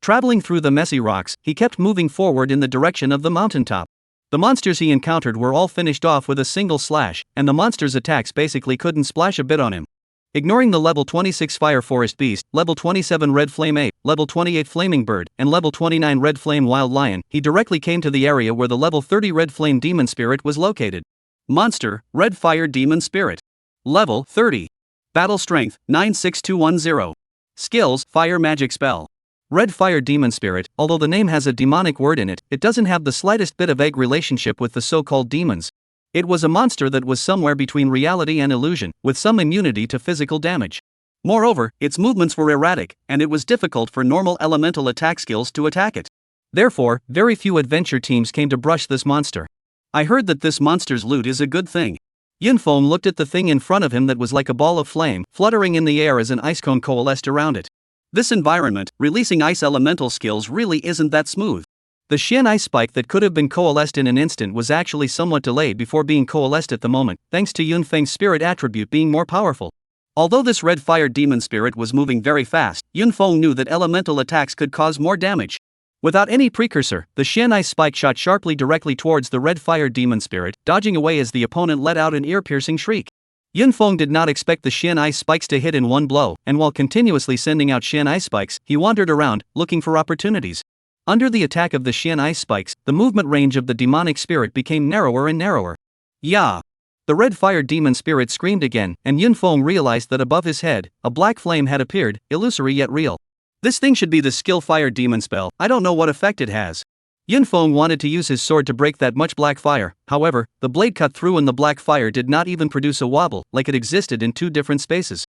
Traveling through the messy rocks, he kept moving forward in the direction of the mountaintop. The monsters he encountered were all finished off with a single slash, and the monsters' attacks basically couldn't splash a bit on him. Ignoring the level 26 Fire Forest Beast, level 27 Red Flame Ape, level 28 Flaming Bird, and level 29 Red Flame Wild Lion, he directly came to the area where the level 30 Red Flame Demon Spirit was located. Monster, Red Fire Demon Spirit. Level 30. Battle Strength, 96210. Skills, Fire Magic Spell. Red Fire Demon Spirit, although the name has a demonic word in it, it doesn't have the slightest bit of egg relationship with the so-called demons. It was a monster that was somewhere between reality and illusion, with some immunity to physical damage. Moreover, its movements were erratic, and it was difficult for normal elemental attack skills to attack it. Therefore, very few adventure teams came to brush this monster. I heard that this monster's loot is a good thing. Yunfeng looked at the thing in front of him that was like a ball of flame, fluttering in the air as an ice cone coalesced around it. This environment, releasing ice elemental skills really isn't that smooth. The Xian ice spike that could have been coalesced in an instant was actually somewhat delayed before being coalesced at the moment, thanks to Yunfeng's spirit attribute being more powerful. Although this red fire demon spirit was moving very fast, Yunfeng knew that elemental attacks could cause more damage. Without any precursor, the Xian ice spike shot sharply directly towards the red fire demon spirit, dodging away as the opponent let out an ear-piercing shriek. Yunfeng did not expect the Xian ice spikes to hit in one blow, and while continuously sending out Xian ice spikes, he wandered around, looking for opportunities. Under the attack of the Xian ice spikes, the movement range of the demonic spirit became narrower and narrower. Yeah! The red fire demon spirit screamed again, and Yunfeng realized that above his head, a black flame had appeared, illusory yet real. This thing should be the skill fire demon spell, I don't know what effect it has. Yunfeng wanted to use his sword to break that much black fire, however, the blade cut through and the black fire did not even produce a wobble, like it existed in two different spaces.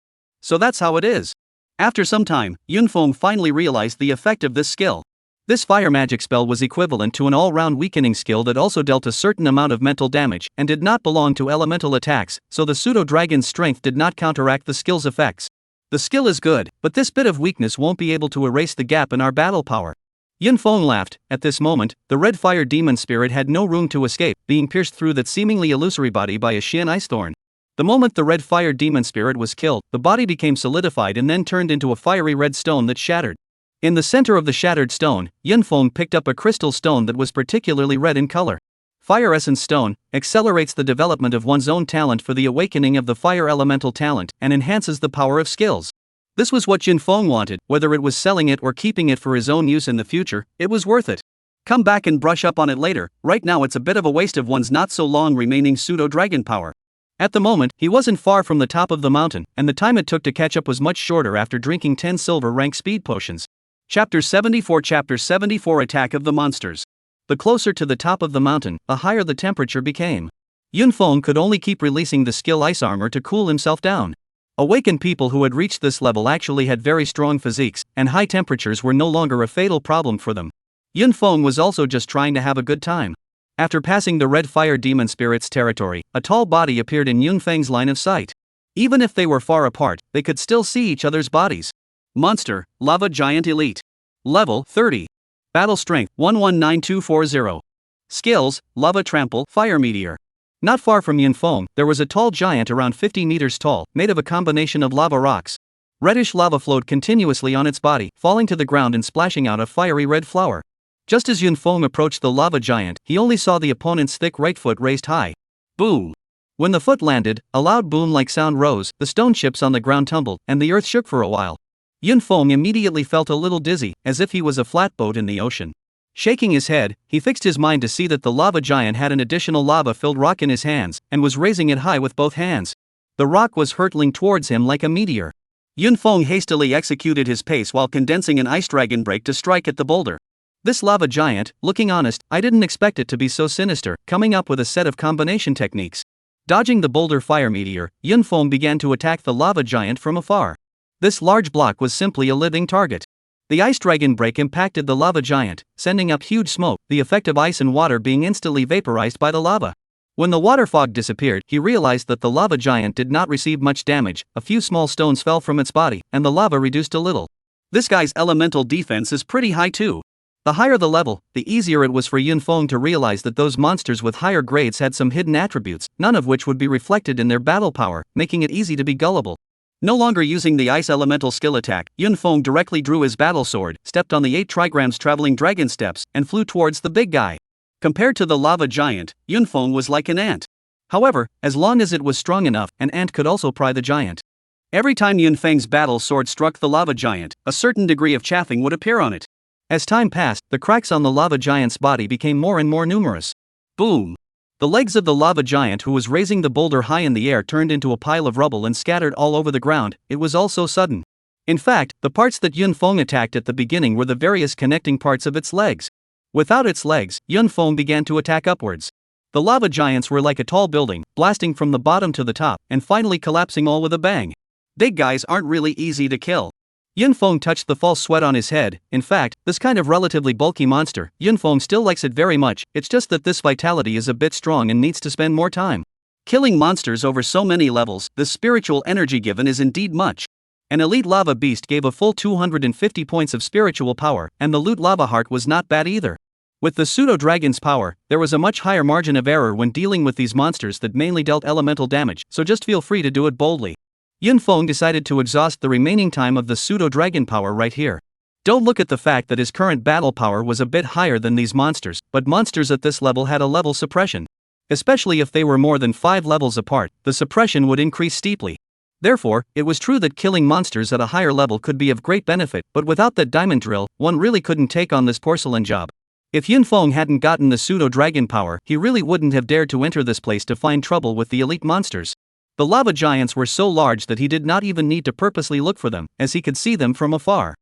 So that's how it is. After some time, Yunfeng finally realized the effect of this skill. This fire magic spell was equivalent to an all-round weakening skill that also dealt a certain amount of mental damage, and did not belong to elemental attacks, so the pseudo-dragon's strength did not counteract the skill's effects. The skill is good, but this bit of weakness won't be able to erase the gap in our battle power. Yunfeng laughed. At this moment, the red fire demon spirit had no room to escape, being pierced through that seemingly illusory body by a Xian ice thorn. The moment the red fire demon spirit was killed, the body became solidified and then turned into a fiery red stone that shattered. In the center of the shattered stone, Yunfeng picked up a crystal stone that was particularly red in color. Fire Essence Stone accelerates the development of one's own talent for the awakening of the fire elemental talent and enhances the power of skills. This was what Yunfeng wanted, whether it was selling it or keeping it for his own use in the future, it was worth it. Come back and brush up on it later, right now it's a bit of a waste of one's not so long remaining pseudo-dragon power. At the moment, he wasn't far from the top of the mountain, and the time it took to catch up was much shorter after drinking 10 silver rank speed potions. Chapter 74 Attack of the Monsters. The closer to the top of the mountain, the higher the temperature became. Yunfeng could only keep releasing the skill ice armor to cool himself down. Awakened people who had reached this level actually had very strong physiques, and high temperatures were no longer a fatal problem for them. Yunfeng was also just trying to have a good time. After passing the red fire demon spirit's territory, a tall body appeared in Yunfeng's line of sight. Even if they were far apart, they could still see each other's bodies. Monster, Lava Giant Elite. Level 30. Battle Strength 119240. Skills, Lava Trample, Fire Meteor. Not far from Yunfeng, there was a tall giant around 50 meters tall, made of a combination of lava rocks. Reddish lava flowed continuously on its body, falling to the ground and splashing out a fiery red flower. Just as Yunfeng approached the lava giant, he only saw the opponent's thick right foot raised high. Boom! When the foot landed, a loud boom-like sound rose, the stone chips on the ground tumbled, and the earth shook for a while. Yunfeng immediately felt a little dizzy, as if he was a flatboat in the ocean. Shaking his head, he fixed his mind to see that the lava giant had an additional lava-filled rock in his hands, and was raising it high with both hands. The rock was hurtling towards him like a meteor. Yunfeng hastily executed his pace while condensing an ice dragon break to strike at the boulder. This lava giant, looking honest, I didn't expect it to be so sinister, coming up with a set of combination techniques. Dodging the boulder fire meteor, Yunfeng began to attack the lava giant from afar. This large block was simply a living target. The ice dragon break impacted the lava giant, sending up huge smoke, the effect of ice and water being instantly vaporized by the lava. When the water fog disappeared, he realized that the lava giant did not receive much damage, a few small stones fell from its body, and the lava reduced a little. This guy's elemental defense is pretty high too. The higher the level, the easier it was for Yunfeng to realize that those monsters with higher grades had some hidden attributes, none of which would be reflected in their battle power, making it easy to be gullible. No longer using the ice elemental skill attack, Yunfeng directly drew his battle sword, stepped on the 8 trigrams traveling dragon steps, and flew towards the big guy. Compared to the lava giant, Yunfeng was like an ant. However, as long as it was strong enough, an ant could also pry the giant. Every time Yunfeng's battle sword struck the lava giant, a certain degree of chafing would appear on it. As time passed, the cracks on the lava giant's body became more and more numerous. Boom! The legs of the lava giant who was raising the boulder high in the air turned into a pile of rubble and scattered all over the ground. It was all so sudden. In fact, the parts that Yunfeng attacked at the beginning were the various connecting parts of its legs. Without its legs, Yunfeng began to attack upwards. The lava giants were like a tall building, blasting from the bottom to the top, and finally collapsing all with a bang. Big guys aren't really easy to kill. Yunfeng touched the false sweat on his head. In fact, this kind of relatively bulky monster, Yunfeng still likes it very much, it's just that this vitality is a bit strong and needs to spend more time. Killing monsters over so many levels, the spiritual energy given is indeed much. An elite lava beast gave a full 250 points of spiritual power, and the loot lava heart was not bad either. With the pseudo-dragon's power, there was a much higher margin of error when dealing with these monsters that mainly dealt elemental damage, so just feel free to do it boldly. Yunfeng decided to exhaust the remaining time of the pseudo-dragon power right here. Don't look at the fact that his current battle power was a bit higher than these monsters, but monsters at this level had a level suppression. Especially if they were more than 5 levels apart, the suppression would increase steeply. Therefore, it was true that killing monsters at a higher level could be of great benefit, but without that diamond drill, one really couldn't take on this porcelain job. If Yunfeng hadn't gotten the pseudo-dragon power, he really wouldn't have dared to enter this place to find trouble with the elite monsters. The lava giants were so large that he did not even need to purposely look for them, as he could see them from afar.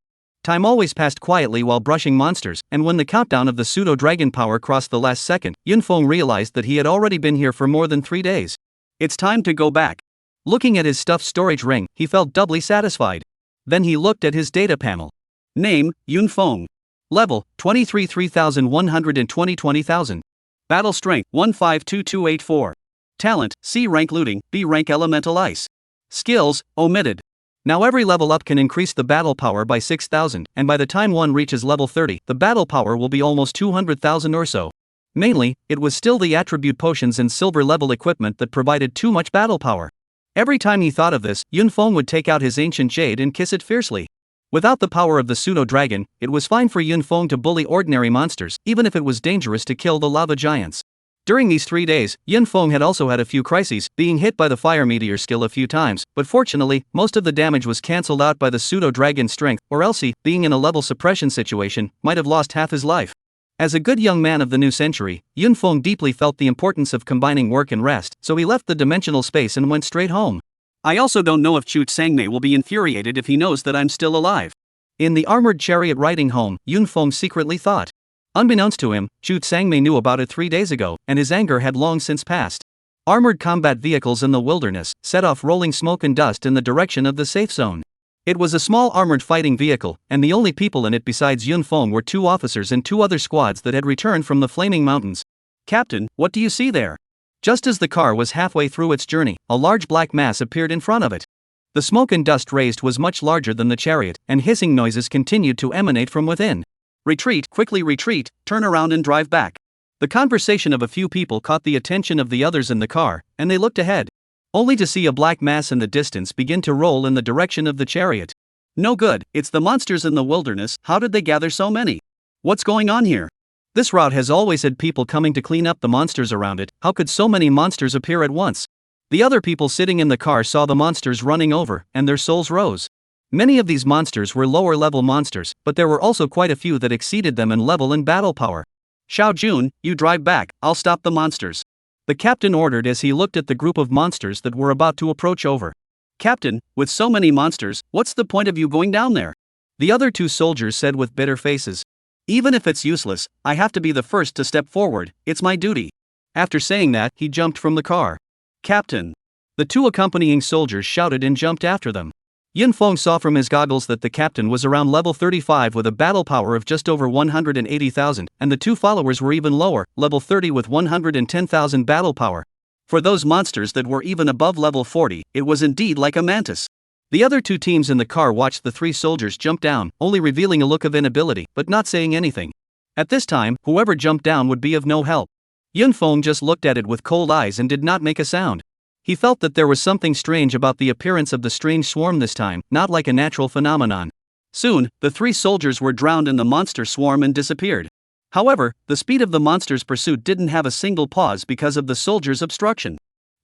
Time always passed quietly while brushing monsters, and when the countdown of the pseudo-dragon power crossed the last second, Yunfeng realized that he had already been here for more than 3 days. It's time to go back. Looking at his stuffed storage ring, he felt doubly satisfied. Then he looked at his data panel. Name, Yunfeng. Level, 23 3120 20,000. Battle Strength, 152284. Talent, C rank looting, B rank elemental ice. Skills, omitted. Now every level up can increase the battle power by 6,000, and by the time one reaches level 30, the battle power will be almost 200,000 or so. Mainly, it was still the attribute potions and silver level equipment that provided too much battle power. Every time he thought of this, Yunfeng would take out his ancient jade and kiss it fiercely. Without the power of the pseudo-dragon, it was fine for Yunfeng to bully ordinary monsters, even if it was dangerous to kill the lava giants. During these 3 days, Yunfeng had also had a few crises, being hit by the fire meteor skill a few times, but fortunately, most of the damage was cancelled out by the pseudo-dragon strength, or else he, being in a level suppression situation, might have lost half his life. As a good young man of the new century, Yunfeng deeply felt the importance of combining work and rest, so he left the dimensional space and went straight home. I also don't know if Chu Sangmei will be infuriated if he knows that I'm still alive. In the armored chariot riding home, Yunfeng secretly thought. Unbeknownst to him, Chu Sangmei knew about it 3 days ago, and his anger had long since passed. Armored combat vehicles in the wilderness set off rolling smoke and dust in the direction of the safe zone. It was a small armored fighting vehicle, and the only people in it besides Yun Feng were 2 officers and 2 other squads that had returned from the Flaming Mountains. "Captain, what do you see there?" Just as the car was halfway through its journey, a large black mass appeared in front of it. The smoke and dust raised was much larger than the chariot, and hissing noises continued to emanate from within. "Retreat, quickly retreat, turn around and drive back." The conversation of a few people caught the attention of the others in the car, and they looked ahead, only to see a black mass in the distance begin to roll in the direction of the chariot. "No good, it's the monsters in the wilderness. How did they gather so many? What's going on here? This route has always had people coming to clean up the monsters around it. How could so many monsters appear at once?" The other people sitting in the car saw the monsters running over, and their souls rose. Many of these monsters were lower level monsters, but there were also quite a few that exceeded them in level and battle power. "Xiao Jun, you drive back, I'll stop the monsters," the captain ordered as he looked at the group of monsters that were about to approach over. "Captain, with so many monsters, what's the point of you going down there?" the other 2 soldiers said with bitter faces. "Even if it's useless, I have to be the first to step forward, it's my duty." After saying that, he jumped from the car. "Captain!" the 2 accompanying soldiers shouted and jumped after them. Yun Feng saw from his goggles that the captain was around level 35 with a battle power of just over 180,000, and the 2 followers were even lower, level 30 with 110,000 battle power. For those monsters that were even above level 40, it was indeed like a mantis. The other 2 teams in the car watched the 3 soldiers jump down, only revealing a look of inability, but not saying anything. At this time, whoever jumped down would be of no help. Yun Feng just looked at it with cold eyes and did not make a sound. He felt that there was something strange about the appearance of the strange swarm this time, not like a natural phenomenon. Soon, the 3 soldiers were drowned in the monster swarm and disappeared. However, the speed of the monster's pursuit didn't have a single pause because of the soldiers' obstruction.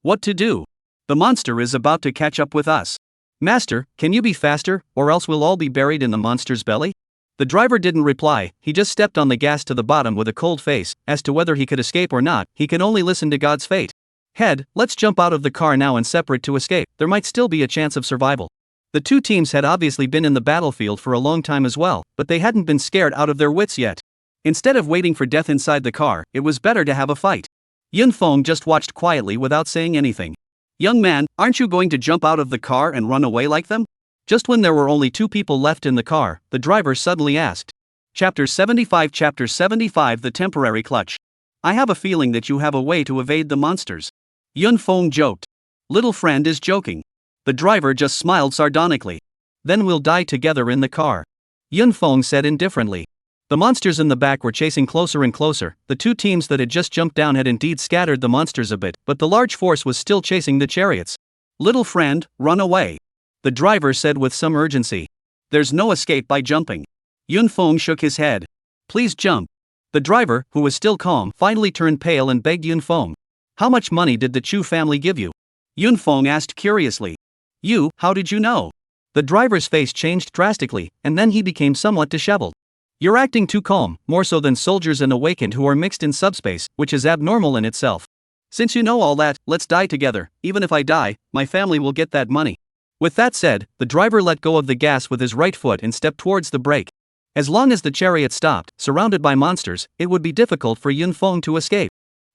"What to do? The monster is about to catch up with us. Master, can you be faster, or else we'll all be buried in the monster's belly?" The driver didn't reply, he just stepped on the gas to the bottom with a cold face. As to whether he could escape or not, he can only listen to God's fate. "Head, let's jump out of the car now and separate to escape, there might still be a chance of survival." The 2 teams had obviously been in the battlefield for a long time as well, but they hadn't been scared out of their wits yet. Instead of waiting for death inside the car, it was better to have a fight. Yun Feng just watched quietly without saying anything. "Young man, aren't you going to jump out of the car and run away like them?" Just when there were only 2 people left in the car, the driver suddenly asked. Chapter 75 The Temporary Clutch. "I have a feeling that you have a way to evade the monsters." Yun Feng joked. "Little friend is joking." The driver just smiled sardonically. "Then we'll die together in the car," Yun Feng said indifferently. The monsters in the back were chasing closer and closer. The 2 teams that had just jumped down had indeed scattered the monsters a bit, but the large force was still chasing the chariots. "Little friend, run away," the driver said with some urgency. "There's no escape by jumping." Yun Feng shook his head. "Please jump." The driver, who was still calm, finally turned pale and begged Yun Feng. "How much money did the Chu family give you?" Yun Feng asked curiously. "You, how did you know?" The driver's face changed drastically, and then he became somewhat disheveled. "You're acting too calm, more so than soldiers and awakened who are mixed in subspace, which is abnormal in itself. Since you know all that, let's die together. Even if I die, my family will get that money." With that said, the driver let go of the gas with his right foot and stepped towards the brake. As long as the chariot stopped, surrounded by monsters, it would be difficult for Yun Feng to escape.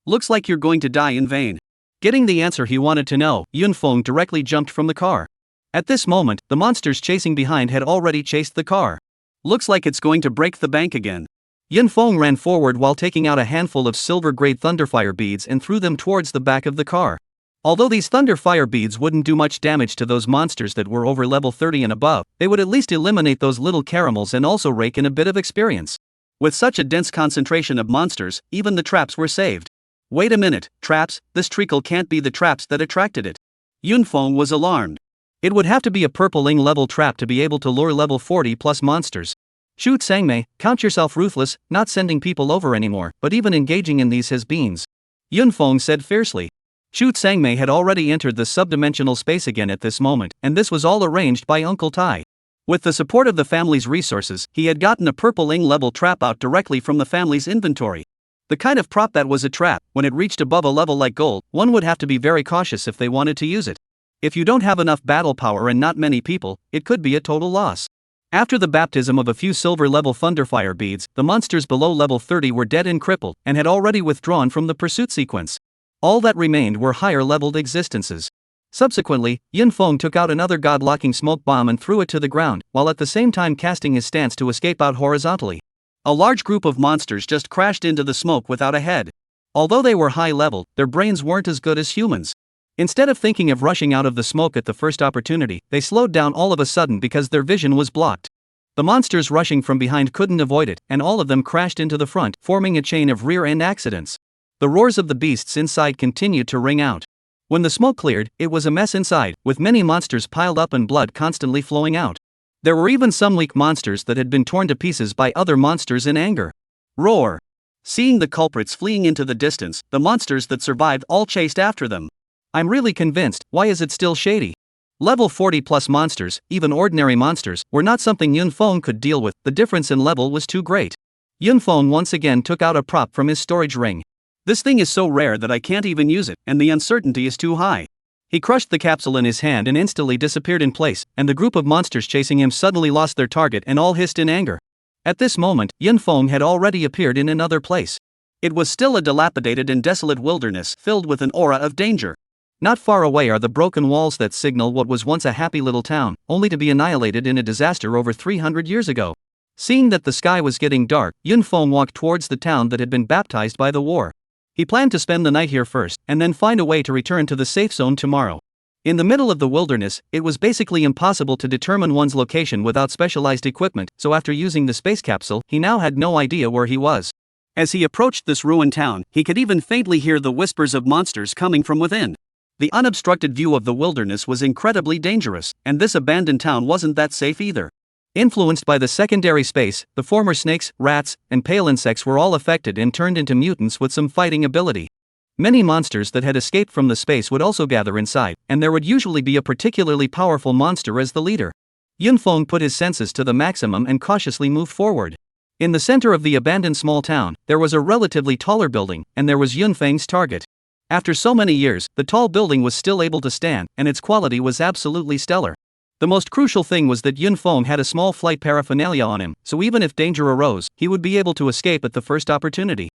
"Looks like you're going to die in vain." Getting the answer he wanted to know, Yun Feng directly jumped from the car. At this moment, the monsters chasing behind had already chased the car. "Looks like it's going to break the bank again." Yun Feng ran forward while taking out a handful of silver-grade thunderfire beads and threw them towards the back of the car. Although these thunderfire beads wouldn't do much damage to those monsters that were over level 30 and above, they would at least eliminate those little caramels and also rake in a bit of experience. With such a dense concentration of monsters, even the traps were saved. "Wait a minute, traps, this treacle can't be the traps that attracted it." Yun Feng was alarmed. It would have to be a purple-ing level trap to be able to lure level 40 plus monsters. "Shoot Sangmei, count yourself ruthless, not sending people over anymore, but even engaging in these has-beens," Yun Feng said fiercely. Shoot Sangmei had already entered the subdimensional space again at this moment, and this was all arranged by Uncle Tai. With the support of the family's resources, he had gotten a purple-ing level trap out directly from the family's inventory. The kind of prop that was a trap, when it reached above a level like gold, one would have to be very cautious if they wanted to use it. If you don't have enough battle power and not many people, it could be a total loss. After the baptism of a few silver-level thunderfire beads, the monsters below level 30 were dead and crippled, and had already withdrawn from the pursuit sequence. All that remained were higher-leveled existences. Subsequently, Yunfeng took out another god-locking smoke bomb and threw it to the ground, while at the same time casting his stance to escape out horizontally. A large group of monsters just crashed into the smoke without a head. Although they were high-level, their brains weren't as good as humans. Instead of thinking of rushing out of the smoke at the first opportunity, they slowed down all of a sudden because their vision was blocked. The monsters rushing from behind couldn't avoid it, and all of them crashed into the front, forming a chain of rear-end accidents. The roars of the beasts inside continued to ring out. When the smoke cleared, it was a mess inside, with many monsters piled up and blood constantly flowing out. There were even some weak monsters that had been torn to pieces by other monsters in anger. Roar! Seeing the culprits fleeing into the distance, the monsters that survived all chased after them. I'm really convinced, why is it still shady? Level 40 plus monsters, even ordinary monsters, were not something Yunfeng could deal with, the difference in level was too great. Yunfeng once again took out a prop from his storage ring. This thing is so rare that I can't even use it, and the uncertainty is too high. He crushed the capsule in his hand and instantly disappeared in place, and the group of monsters chasing him suddenly lost their target and all hissed in anger. At this moment, Yunfeng had already appeared in another place. It was still a dilapidated and desolate wilderness filled with an aura of danger. Not far away are the broken walls that signal what was once a happy little town, only to be annihilated in a disaster over 300 years ago. Seeing that the sky was getting dark, Yunfeng walked towards the town that had been baptized by the war. He planned to spend the night here first, and then find a way to return to the safe zone tomorrow. In the middle of the wilderness, it was basically impossible to determine one's location without specialized equipment, so after using the space capsule, he now had no idea where he was. As he approached this ruined town, he could even faintly hear the whispers of monsters coming from within. The unobstructed view of the wilderness was incredibly dangerous, and this abandoned town wasn't that safe either. Influenced by the secondary space, the former snakes, rats, and pale insects were all affected and turned into mutants with some fighting ability. Many monsters that had escaped from the space would also gather inside, and there would usually be a particularly powerful monster as the leader. Yunfeng put his senses to the maximum and cautiously moved forward. In the center of the abandoned small town, there was a relatively taller building, and there was Yunfeng's target. After so many years, the tall building was still able to stand, and its quality was absolutely stellar. The most crucial thing was that Yunfeng had a small flight paraphernalia on him, so even if danger arose, he would be able to escape at the first opportunity.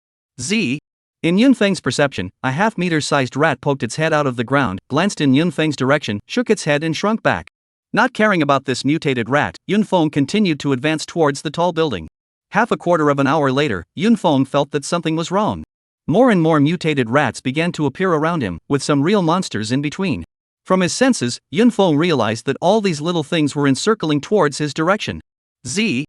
In Yunfeng's perception, a half-meter-sized rat poked its head out of the ground, glanced in Yunfeng's direction, shook its head and shrunk back. Not caring about this mutated rat, Yunfeng continued to advance towards the tall building. Half a quarter of an hour later, Yunfeng felt that something was wrong. More and more mutated rats began to appear around him, with some real monsters in between. From his senses, Yunfeng realized that all these little things were encircling towards his direction. The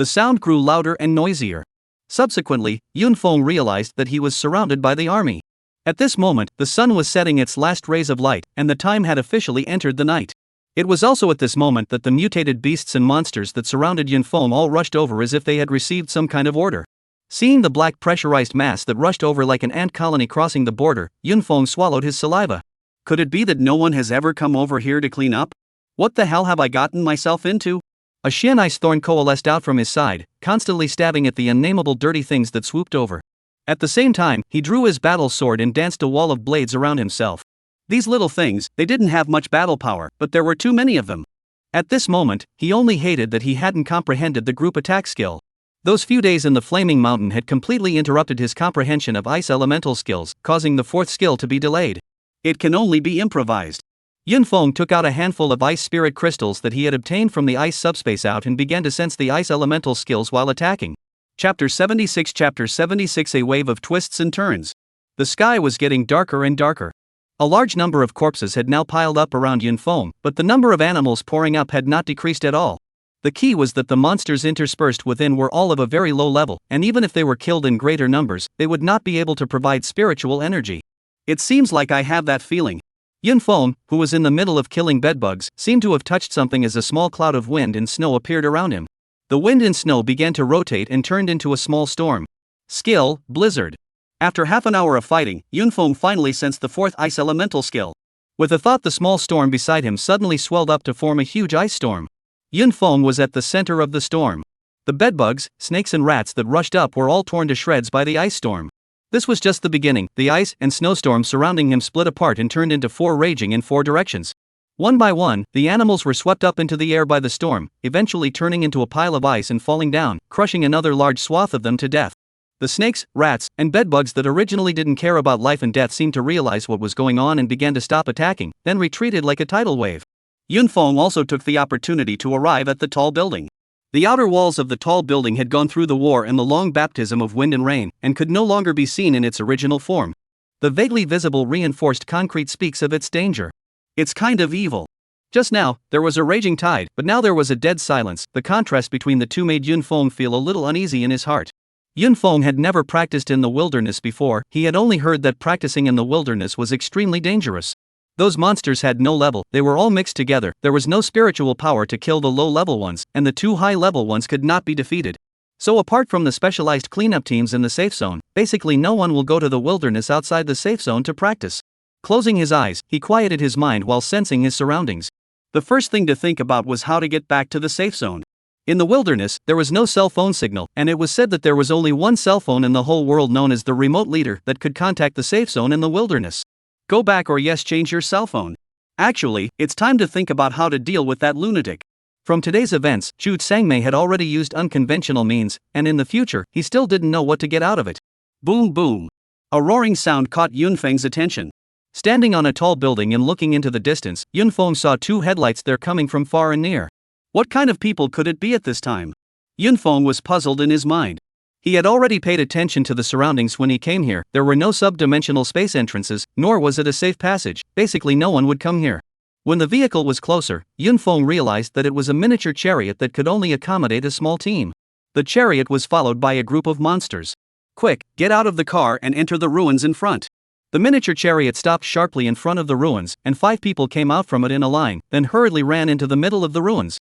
sound grew louder and noisier. Subsequently, Yunfeng realized that he was surrounded by the army. At this moment, the sun was setting its last rays of light, and the time had officially entered the night. It was also at this moment that the mutated beasts and monsters that surrounded Yunfeng all rushed over as if they had received some kind of order. Seeing the black pressurized mass that rushed over like an ant colony crossing the border, Yunfeng swallowed his saliva. Could it be that no one has ever come over here to clean up? What the hell have I gotten myself into? A shin ice thorn coalesced out from his side, constantly stabbing at the unnameable dirty things that swooped over. At the same time, he drew his battle sword and danced a wall of blades around himself. These little things, they didn't have much battle power, but there were too many of them. At this moment, he only hated that he hadn't comprehended the group attack skill. Those few days in the Flaming Mountain had completely interrupted his comprehension of ice elemental skills, causing the fourth skill to be delayed. It can only be improvised. Yunfeng took out a handful of ice spirit crystals that he had obtained from the ice subspace out and began to sense the ice elemental skills while attacking. Chapter 76 A wave of twists and turns. The sky was getting darker and darker. A large number of corpses had now piled up around Yunfeng, but the number of animals pouring up had not decreased at all. The key was that the monsters interspersed within were all of a very low level, and even if they were killed in greater numbers, they would not be able to provide spiritual energy. It seems like I have that feeling. Yunfeng, who was in the middle of killing bedbugs, seemed to have touched something as a small cloud of wind and snow appeared around him. The wind and snow began to rotate and turned into a small storm. Skill, Blizzard. After half an hour of fighting, Yunfeng finally sensed the fourth ice elemental skill. With a thought, the small storm beside him suddenly swelled up to form a huge ice storm. Yunfeng was at the center of the storm. The bedbugs, snakes and rats that rushed up were all torn to shreds by the ice storm. This was just the beginning. The ice and snowstorm surrounding him split apart and turned into four, raging in four directions. One by one, the animals were swept up into the air by the storm, eventually turning into a pile of ice and falling down, crushing another large swath of them to death. The snakes, rats, and bedbugs that originally didn't care about life and death seemed to realize what was going on and began to stop attacking, then retreated like a tidal wave. Yunfeng also took the opportunity to arrive at the tall building. The outer walls of the tall building had gone through the war and the long baptism of wind and rain, and could no longer be seen in its original form. The vaguely visible reinforced concrete speaks of its danger. It's kind of evil. Just now, there was a raging tide, but now there was a dead silence. The contrast between the two made Yunfeng feel a little uneasy in his heart. Yunfeng had never practiced in the wilderness before, he had only heard that practicing in the wilderness was extremely dangerous. Those monsters had no level, they were all mixed together, there was no spiritual power to kill the low-level ones, and the two high-level ones could not be defeated. So apart from the specialized cleanup teams in the safe zone, basically no one will go to the wilderness outside the safe zone to practice. Closing his eyes, he quieted his mind while sensing his surroundings. The first thing to think about was how to get back to the safe zone. In the wilderness, there was no cell phone signal, and it was said that there was only one cell phone in the whole world known as the remote leader that could contact the safe zone in the wilderness. Go back or yes, change your cell phone. Actually, it's time to think about how to deal with that lunatic. From today's events, Zhu Sangmei had already used unconventional means, and in the future, he still didn't know what to get out of it. Boom boom. A roaring sound caught Yunfeng's attention. Standing on a tall building and looking into the distance, Yunfeng saw two headlights there coming from far and near. What kind of people could it be at this time? Yunfeng was puzzled in his mind. He had already paid attention to the surroundings when he came here. There were no sub-dimensional space entrances, nor was it a safe passage. Basically no one would come here. When the vehicle was closer, Yunfeng realized that it was a miniature chariot that could only accommodate a small team. The chariot was followed by a group of monsters. Quick, get out of the car and enter the ruins in front. The miniature chariot stopped sharply in front of the ruins, and 5 people came out from it in a line, then hurriedly ran into the middle of the ruins.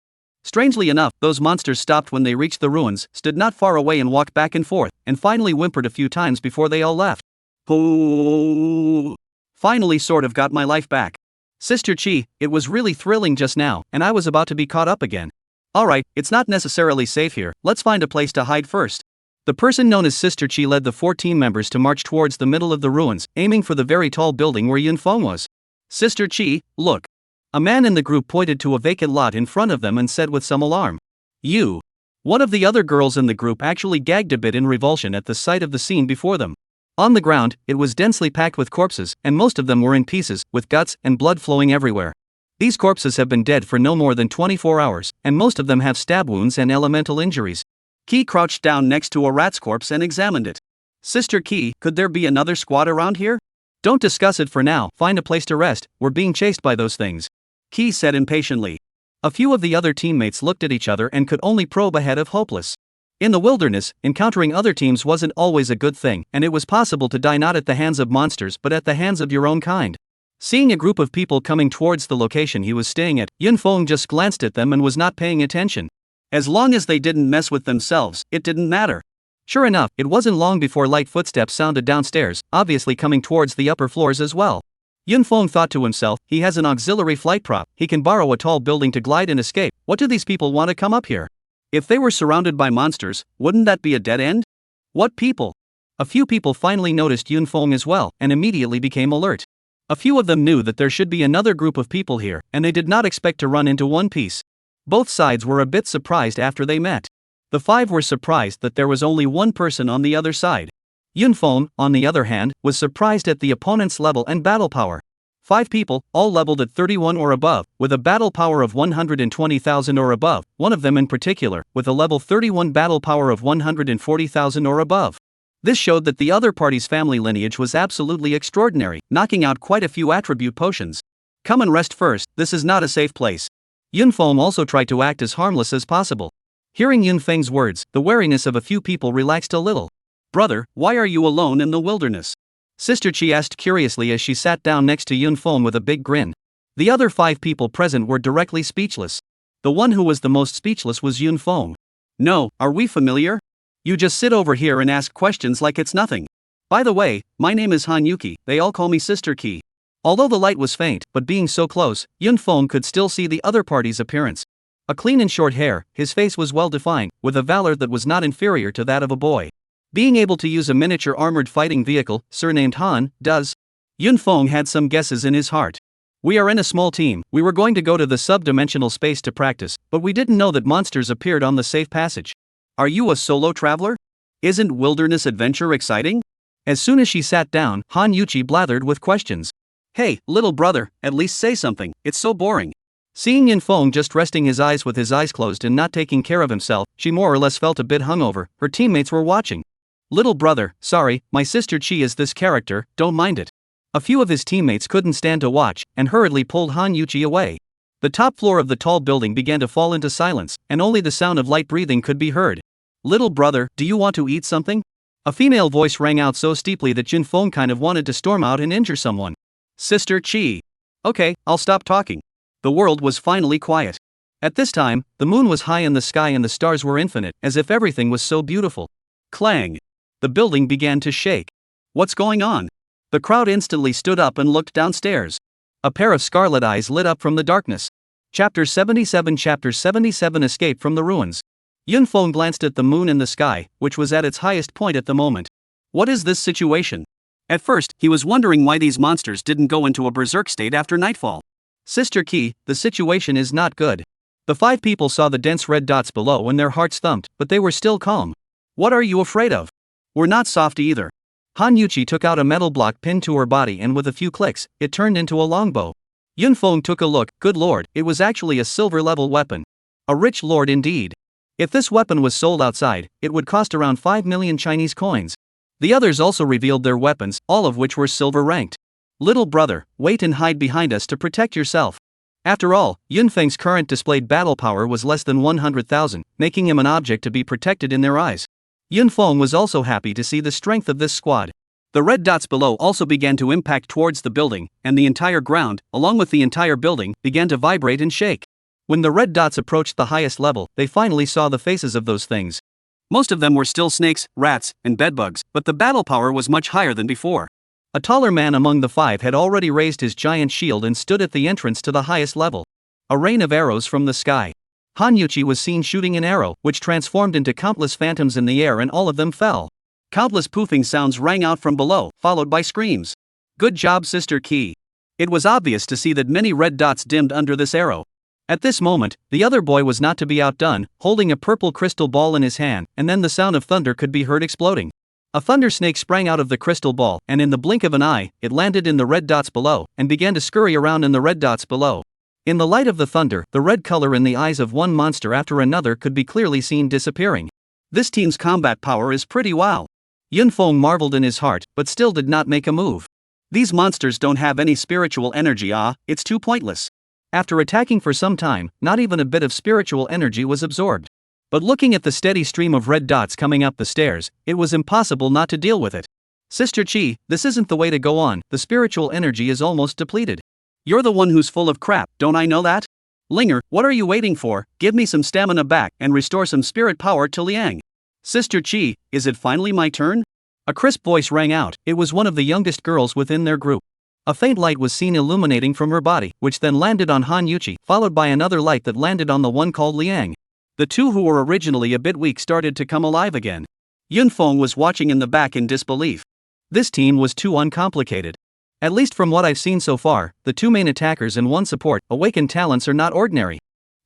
Strangely enough, those monsters stopped when they reached the ruins, stood not far away and walked back and forth, and finally whimpered a few times before they all left. Oh! Finally sort of got my life back. Sister Chi, it was really thrilling just now, and I was about to be caught up again. Alright, it's not necessarily safe here, let's find a place to hide first. The person known as Sister Chi led the 4 team members to march towards the middle of the ruins, aiming for the very tall building where Yunfeng was. Sister Chi, look. A man in the group pointed to a vacant lot in front of them and said with some alarm. You. One of the other girls in the group actually gagged a bit in revulsion at the sight of the scene before them. On the ground, it was densely packed with corpses, and most of them were in pieces, with guts and blood flowing everywhere. These corpses have been dead for no more than 24 hours, and most of them have stab wounds and elemental injuries. Qi crouched down next to a rat's corpse and examined it. Sister Qi, could there be another squad around here? Don't discuss it for now, find a place to rest, we're being chased by those things. Qi said impatiently. A few of the other teammates looked at each other and could only probe ahead of hopeless. In the wilderness, encountering other teams wasn't always a good thing, and it was possible to die not at the hands of monsters but at the hands of your own kind. Seeing a group of people coming towards the location he was staying at, Yunfeng just glanced at them and was not paying attention. As long as they didn't mess with themselves, it didn't matter. Sure enough, it wasn't long before light footsteps sounded downstairs, obviously coming towards the upper floors as well. Yunfeng thought to himself, he has an auxiliary flight prop, he can borrow a tall building to glide and escape. What do these people want to come up here? If they were surrounded by monsters, wouldn't that be a dead end? What people? A few people finally noticed Yunfeng as well, and immediately became alert. A few of them knew that there should be another group of people here, and they did not expect to run into one piece. Both sides were a bit surprised after they met. The 5 were surprised that there was only one person on the other side. Yunfeng, on the other hand, was surprised at the opponent's level and battle power. 5 people, all leveled at 31 or above, with a battle power of 120,000 or above, one of them in particular, with a level 31 battle power of 140,000 or above. This showed that the other party's family lineage was absolutely extraordinary, knocking out quite a few attribute potions. Come and rest first, this is not a safe place. Yunfeng also tried to act as harmless as possible. Hearing Yunfeng's words, the wariness of a few people relaxed a little. Brother, why are you alone in the wilderness? Sister Chi asked curiously as she sat down next to Yunfeng with a big grin. The other 5 people present were directly speechless. The one who was the most speechless was Yunfeng. No, are we familiar? You just sit over here and ask questions like it's nothing. By the way, my name is Han Yuki, they all call me Sister Qi. Although the light was faint, but being so close, Yunfeng could still see the other party's appearance. A clean and short hair, his face was well defined, with a valor that was not inferior to that of a boy. Being able to use a miniature armored fighting vehicle, surnamed Han, does. Yunfeng had some guesses in his heart. We are in a small team, we were going to go to the sub-dimensional space to practice, but we didn't know that monsters appeared on the safe passage. Are you a solo traveler? Isn't wilderness adventure exciting? As soon as she sat down, Han Yuchi blathered with questions. Hey, little brother, at least say something, it's so boring. Seeing Yin Feng just resting his eyes with his eyes closed and not taking care of himself, she more or less felt a bit hungover. Her teammates were watching. Little brother, sorry, my sister Chi is this character, don't mind it. A few of his teammates couldn't stand to watch, and hurriedly pulled Han Yuchi away. The top floor of the tall building began to fall into silence, and only the sound of light breathing could be heard. Little brother, do you want to eat something? A female voice rang out so steeply that Yin Feng kind of wanted to storm out and injure someone. Sister Chi. Okay, I'll stop talking. The world was finally quiet. At this time, the moon was high in the sky and the stars were infinite, as if everything was so beautiful. Clang. The building began to shake. What's going on? The crowd instantly stood up and looked downstairs. A pair of scarlet eyes lit up from the darkness. Chapter 77 Escape from the Ruins. Yin Feng glanced at the moon in the sky, which was at its highest point at the moment. What is this situation? At first, he was wondering why these monsters didn't go into a berserk state after nightfall. Sister Qi, the situation is not good. The 5 people saw the dense red dots below and their hearts thumped, but they were still calm. What are you afraid of? We're not soft either. Han Yuchi took out a metal block pinned to her body and with a few clicks, it turned into a longbow. Yin Feng took a look, good lord, it was actually a silver-level weapon. A rich lord indeed. If this weapon was sold outside, it would cost around 5 million Chinese coins. The others also revealed their weapons, all of which were silver-ranked. Little brother, wait and hide behind us to protect yourself. After all, Yin Feng's current displayed battle power was less than 100,000, making him an object to be protected in their eyes. Yin Feng was also happy to see the strength of this squad. The red dots below also began to impact towards the building, and the entire ground, along with the entire building, began to vibrate and shake. When the red dots approached the highest level, they finally saw the faces of those things. Most of them were still snakes, rats, and bedbugs, but the battle power was much higher than before. A taller man among the 5 had already raised his giant shield and stood at the entrance to the highest level. A rain of arrows from the sky. Han Yuchi was seen shooting an arrow, which transformed into countless phantoms in the air and all of them fell. Countless poofing sounds rang out from below, followed by screams. Good job, Sister Qi. It was obvious to see that many red dots dimmed under this arrow. At this moment, the other boy was not to be outdone, holding a purple crystal ball in his hand, and then the sound of thunder could be heard exploding. A thunder snake sprang out of the crystal ball, and in the blink of an eye, it landed in the red dots below, and began to scurry around in the red dots below. In the light of the thunder, the red color in the eyes of one monster after another could be clearly seen disappearing. This team's combat power is pretty wow. Yin Feng marveled in his heart, but still did not make a move. These monsters don't have any spiritual energy, it's too pointless. After attacking for some time, not even a bit of spiritual energy was absorbed. But looking at the steady stream of red dots coming up the stairs, it was impossible not to deal with it. Sister Qi, this isn't the way to go on, the spiritual energy is almost depleted. You're the one who's full of crap, don't I know that? Linger, what are you waiting for? Give me some stamina back and restore some spirit power to Liang. Sister Qi, is it finally my turn? A crisp voice rang out, it was one of the youngest girls within their group. A faint light was seen illuminating from her body, which then landed on Han Yuchi, followed by another light that landed on the one called Liang. The 2 who were originally a bit weak started to come alive again. Yin Feng was watching in the back in disbelief. This team was too uncomplicated. At least from what I've seen so far, the 2 main attackers and 1 support, awakened talents are not ordinary.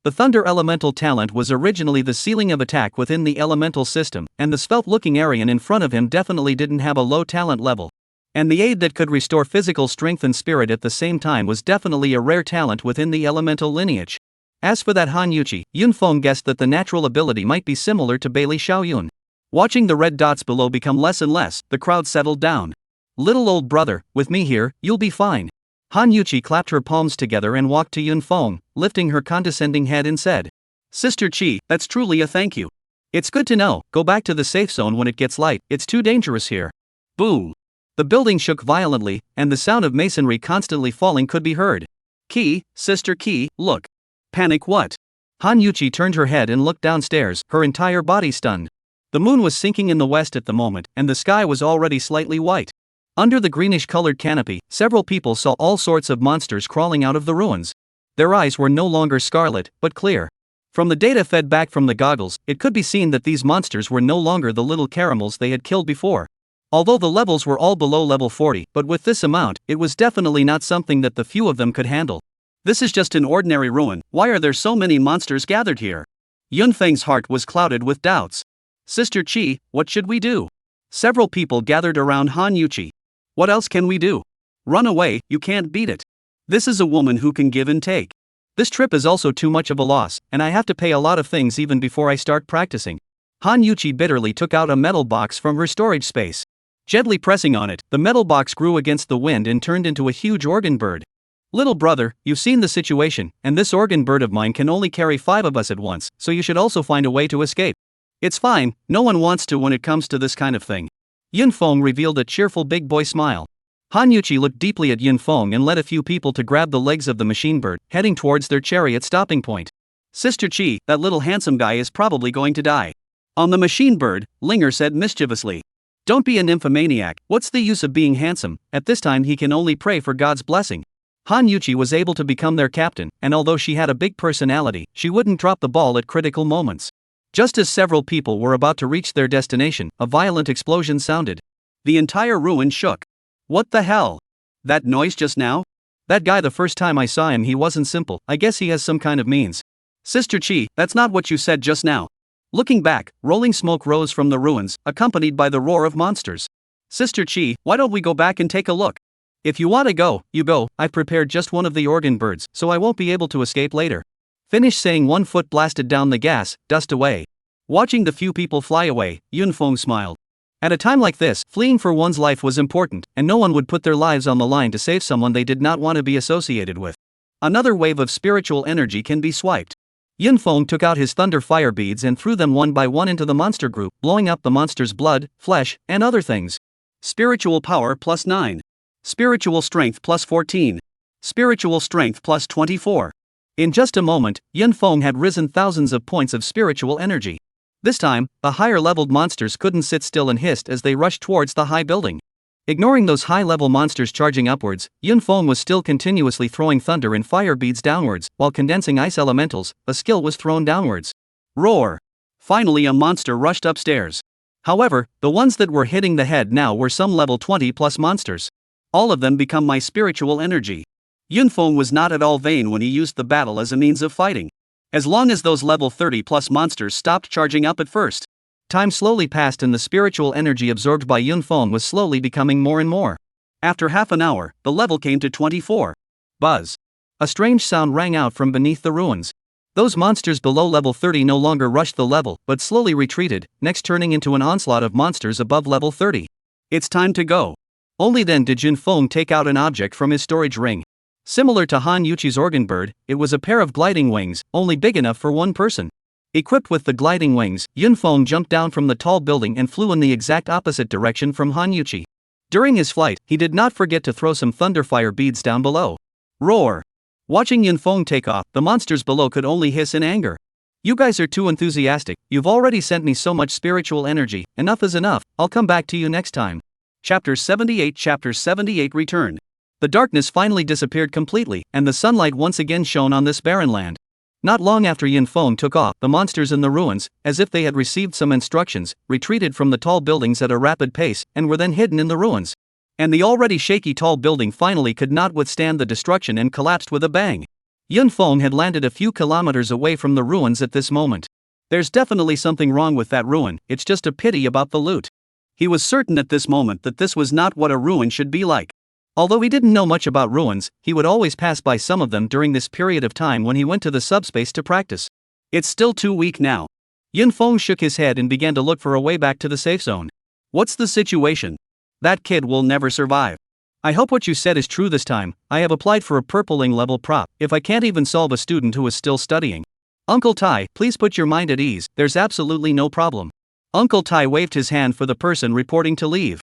The Thunder Elemental talent was originally the ceiling of attack within the elemental system, and the svelte-looking Aryan in front of him definitely didn't have a low talent level. And the aid that could restore physical strength and spirit at the same time was definitely a rare talent within the elemental lineage. As for that Han Yuchi, Yin Feng guessed that the natural ability might be similar to Bailey Xiaoyun. Watching the red dots below become less and less, the crowd settled down. Little old brother, with me here, you'll be fine. Han Yuchi clapped her palms together and walked to Yin Feng, lifting her condescending head and said, Sister Qi, that's truly a thank you. It's good to know, go back to the safe zone when it gets light, it's too dangerous here. Boom. The building shook violently, and the sound of masonry constantly falling could be heard. Qi, Sister Qi, look. Panic what? Han Yuchi turned her head and looked downstairs, her entire body stunned. The moon was sinking in the west at the moment, and the sky was already slightly white. Under the greenish-colored canopy, several people saw all sorts of monsters crawling out of the ruins. Their eyes were no longer scarlet, but clear. From the data fed back from the goggles, it could be seen that these monsters were no longer the little caramels they had killed before. Although the levels were all below level 40, but with this amount, it was definitely not something that the few of them could handle. This is just an ordinary ruin, why are there so many monsters gathered here? Yun Feng's heart was clouded with doubts. Sister Chi, what should we do? Several people gathered around Han Yuchi. What else can we do? Run away, you can't beat it. This is a woman who can give and take. This trip is also too much of a loss, and I have to pay a lot of things even before I start practicing. Han Yuchi bitterly took out a metal box from her storage space. Gently pressing on it, the metal box grew against the wind and turned into a huge organ bird. Little brother, you've seen the situation, and this organ bird of mine can only carry 5 of us at once, so you should also find a way to escape. It's fine, no one wants to when it comes to this kind of thing. Yunfeng revealed a cheerful big boy smile. Han Yuchi looked deeply at Yunfeng and led a few people to grab the legs of the machine bird, heading towards their chariot stopping point. Sister Chi, that little handsome guy is probably going to die. On the machine bird, Linger said mischievously. Don't be a nymphomaniac, what's the use of being handsome? At this time he can only pray for God's blessing. Han Yuchi was able to become their captain, and although she had a big personality, she wouldn't drop the ball at critical moments. Just as several people were about to reach their destination, a violent explosion sounded. The entire ruin shook. What the hell? That noise just now? That guy, the first time I saw him he wasn't simple, I guess he has some kind of means. Sister Chi, that's not what you said just now. Looking back, rolling smoke rose from the ruins, accompanied by the roar of monsters. Sister Chi, why don't we go back and take a look? If you want to go, you go, I've prepared just one of the organ birds, so I won't be able to escape later. Finish saying, one foot blasted down the gas, dust away. Watching the few people fly away, Yunfeng smiled. At a time like this, fleeing for one's life was important, and no one would put their lives on the line to save someone they did not want to be associated with. Another wave of spiritual energy can be swiped. Yunfeng took out his thunder fire beads and threw them one by one into the monster group, blowing up the monster's blood, flesh, and other things. Spiritual power plus 9. Spiritual strength plus 14. Spiritual strength plus 24. In just a moment, Yunfeng had risen thousands of points of spiritual energy. This time, the higher-leveled monsters couldn't sit still and hissed as they rushed towards the high building. Ignoring those high-level monsters charging upwards, Yunfeng was still continuously throwing thunder and fire beads downwards, while condensing ice elementals, a skill was thrown downwards. Roar! Finally a monster rushed upstairs. However, the ones that were hitting the head now were some level 20 plus monsters. All of them become my spiritual energy. Yunfeng was not at all vain when he used the battle as a means of fighting. As long as those level 30 plus monsters stopped charging up at first. Time slowly passed and the spiritual energy absorbed by Yunfeng was slowly becoming more and more. After half an hour, the level came to 24. Buzz. A strange sound rang out from beneath the ruins. Those monsters below level 30 no longer rushed the level, but slowly retreated, next turning into an onslaught of monsters above level 30. It's time to go. Only then did Yunfeng take out an object from his storage ring. Similar to Han Yuchi's organ bird, it was a pair of gliding wings, only big enough for one person. Equipped with the gliding wings, Yunfeng jumped down from the tall building and flew in the exact opposite direction from Han Yuchi. During his flight, he did not forget to throw some thunderfire beads down below. Roar! Watching Yunfeng take off, the monsters below could only hiss in anger. You guys are too enthusiastic, you've already sent me so much spiritual energy, enough is enough, I'll come back to you next time. Chapter 78 Return. The darkness finally disappeared completely, and the sunlight once again shone on this barren land. Not long after Yunfeng took off, the monsters in the ruins, as if they had received some instructions, retreated from the tall buildings at a rapid pace, and were then hidden in the ruins. And the already shaky tall building finally could not withstand the destruction and collapsed with a bang. Yunfeng had landed a few kilometers away from the ruins at this moment. There's definitely something wrong with that ruin, it's just a pity about the loot. He was certain at this moment that this was not what a ruin should be like. Although he didn't know much about ruins, he would always pass by some of them during this period of time when he went to the subspace to practice. It's still too weak now. Yunfeng shook his head and began to look for a way back to the safe zone. What's the situation? That kid will never survive. I hope what you said is true this time. I have applied for a purpling level prop, if I can't even solve a student who is still studying. Uncle Tai, please put your mind at ease, there's absolutely no problem. Uncle Tai waved his hand for the person reporting to leave.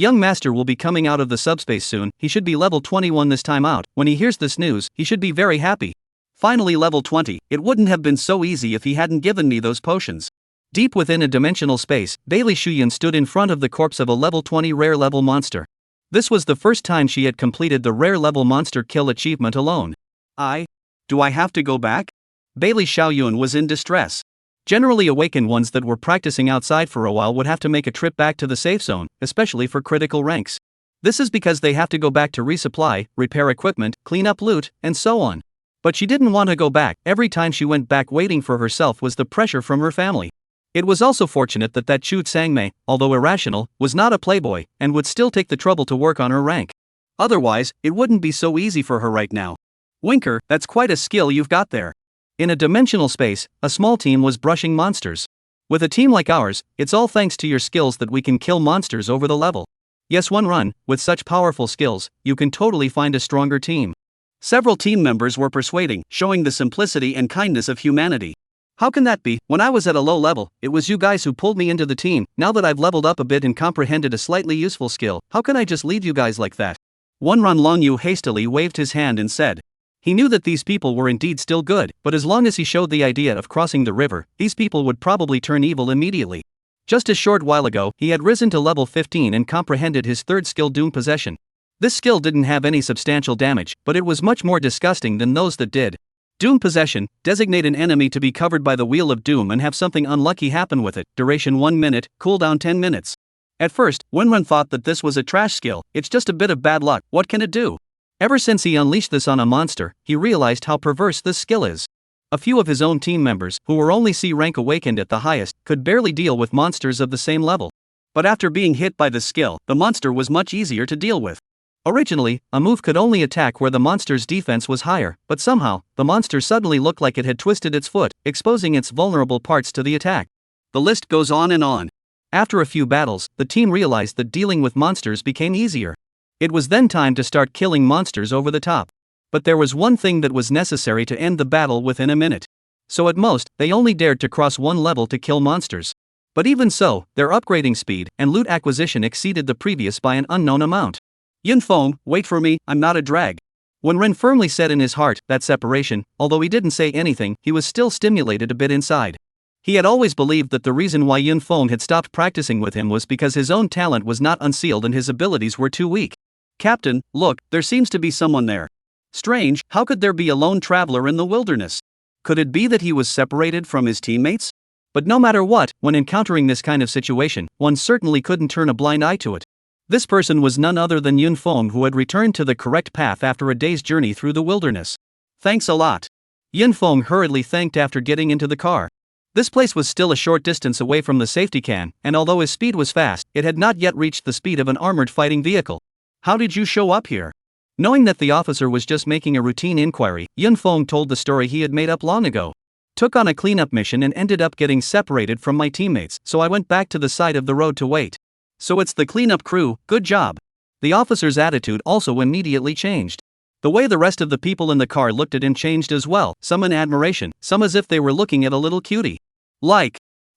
Young master will be coming out of the subspace soon, he should be level 21 this time out, when he hears this news, he should be very happy. Finally level 20, it wouldn't have been so easy if he hadn't given me those potions. Deep within a dimensional space, Bailey Shuyan stood in front of the corpse of a level 20 rare level monster. This was the first time she had completed the rare level monster kill achievement alone. Do I have to go back? Bailey Xiaoyun was in distress. Generally awakened ones that were practicing outside for a while would have to make a trip back to the safe zone, especially for critical ranks. This is because they have to go back to resupply, repair equipment, clean up loot, and so on. But she didn't want to go back, every time she went back waiting for herself was the pressure from her family. It was also fortunate that Chu Sangmei, although irrational, was not a playboy, and would still take the trouble to work on her rank. Otherwise, it wouldn't be so easy for her right now. Winker, that's quite a skill you've got there. In a dimensional space, a small team was brushing monsters. With a team like ours, it's all thanks to your skills that we can kill monsters over the level. Yes, one run, with such powerful skills, you can totally find a stronger team. Several team members were persuading, showing the simplicity and kindness of humanity. How can that be? When I was at a low level, it was you guys who pulled me into the team. Now that I've leveled up a bit and comprehended a slightly useful skill, how can I just leave you guys like that? One Run Long Yu hastily waved his hand and said. He knew that these people were indeed still good, but as long as he showed the idea of crossing the river, these people would probably turn evil immediately. Just a short while ago, he had risen to level 15 and comprehended his third skill, Doom Possession. This skill didn't have any substantial damage, but it was much more disgusting than those that did. Doom Possession, designate an enemy to be covered by the Wheel of Doom and have something unlucky happen with it, duration 1 minute, cooldown 10 minutes. At first, Wenrun thought that this was a trash skill, it's just a bit of bad luck, what can it do? Ever since he unleashed this on a monster, he realized how perverse this skill is. A few of his own team members, who were only C rank awakened at the highest, could barely deal with monsters of the same level. But after being hit by this skill, the monster was much easier to deal with. Originally, a move could only attack where the monster's defense was higher, but somehow, the monster suddenly looked like it had twisted its foot, exposing its vulnerable parts to the attack. The list goes on and on. After a few battles, the team realized that dealing with monsters became easier. It was then time to start killing monsters over the top. But there was one thing that was necessary to end the battle within a minute. So at most, they only dared to cross one level to kill monsters. But even so, their upgrading speed and loot acquisition exceeded the previous by an unknown amount. Yun Feng, wait for me, I'm not a drag. When Ren firmly said in his heart that separation, although he didn't say anything, he was still stimulated a bit inside. He had always believed that the reason why Yun Feng had stopped practicing with him was because his own talent was not unsealed and his abilities were too weak. Captain, look, there seems to be someone there. Strange, how could there be a lone traveler in the wilderness? Could it be that he was separated from his teammates? But no matter what, when encountering this kind of situation, one certainly couldn't turn a blind eye to it. This person was none other than Yun Feng, who had returned to the correct path after a day's journey through the wilderness. Thanks a lot. Yun Feng hurriedly thanked after getting into the car. This place was still a short distance away from the safety can, and although his speed was fast, it had not yet reached the speed of an armored fighting vehicle. How did you show up here? Knowing that the officer was just making a routine inquiry, Yun Feng told the story he had made up long ago. Took on a cleanup mission and ended up getting separated from my teammates, so I went back to the side of the road to wait. So it's the cleanup crew, good job. The officer's attitude also immediately changed. The way the rest of the people in the car looked at him changed as well, some in admiration, some as if they were looking at a little cutie.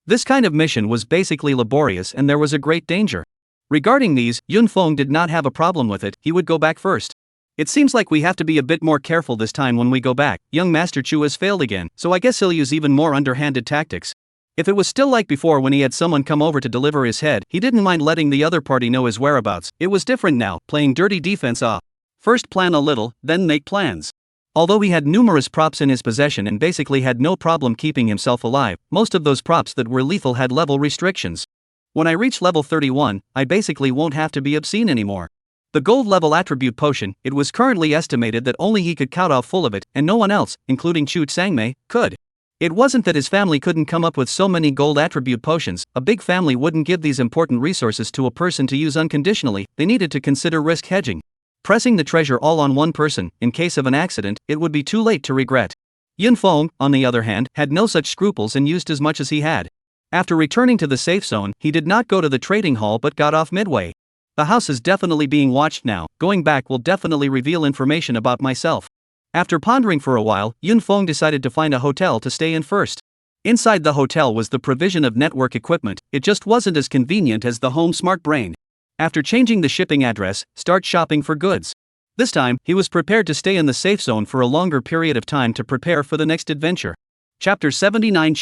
This kind of mission was basically laborious and there was a great danger. Regarding these, Yun Feng did not have a problem with it, he would go back first. It seems like we have to be a bit more careful this time when we go back. Young Master Chu has failed again, so I guess he'll use even more underhanded tactics. If it was still like before when he had someone come over to deliver his head, he didn't mind letting the other party know his whereabouts. It was different now, playing dirty defense off. First plan a little, then make plans. Although he had numerous props in his possession and basically had no problem keeping himself alive, most of those props that were lethal had level restrictions. When I reach level 31, I basically won't have to be obscene anymore. The gold level attribute potion, it was currently estimated that only he could count off full of it, and no one else, including Chu Sangmei, could. It wasn't that his family couldn't come up with so many gold attribute potions, a big family wouldn't give these important resources to a person to use unconditionally, they needed to consider risk hedging. Pressing the treasure all on one person, in case of an accident, it would be too late to regret. Yun Feng, on the other hand, had no such scruples and used as much as he had. After returning to the safe zone, he did not go to the trading hall but got off midway. The house is definitely being watched now, going back will definitely reveal information about myself. After pondering for a while, Yun Feng decided to find a hotel to stay in first. Inside the hotel was the provision of network equipment, it just wasn't as convenient as the home smart brain. After changing the shipping address, start shopping for goods. This time, he was prepared to stay in the safe zone for a longer period of time to prepare for the next adventure. Chapter 79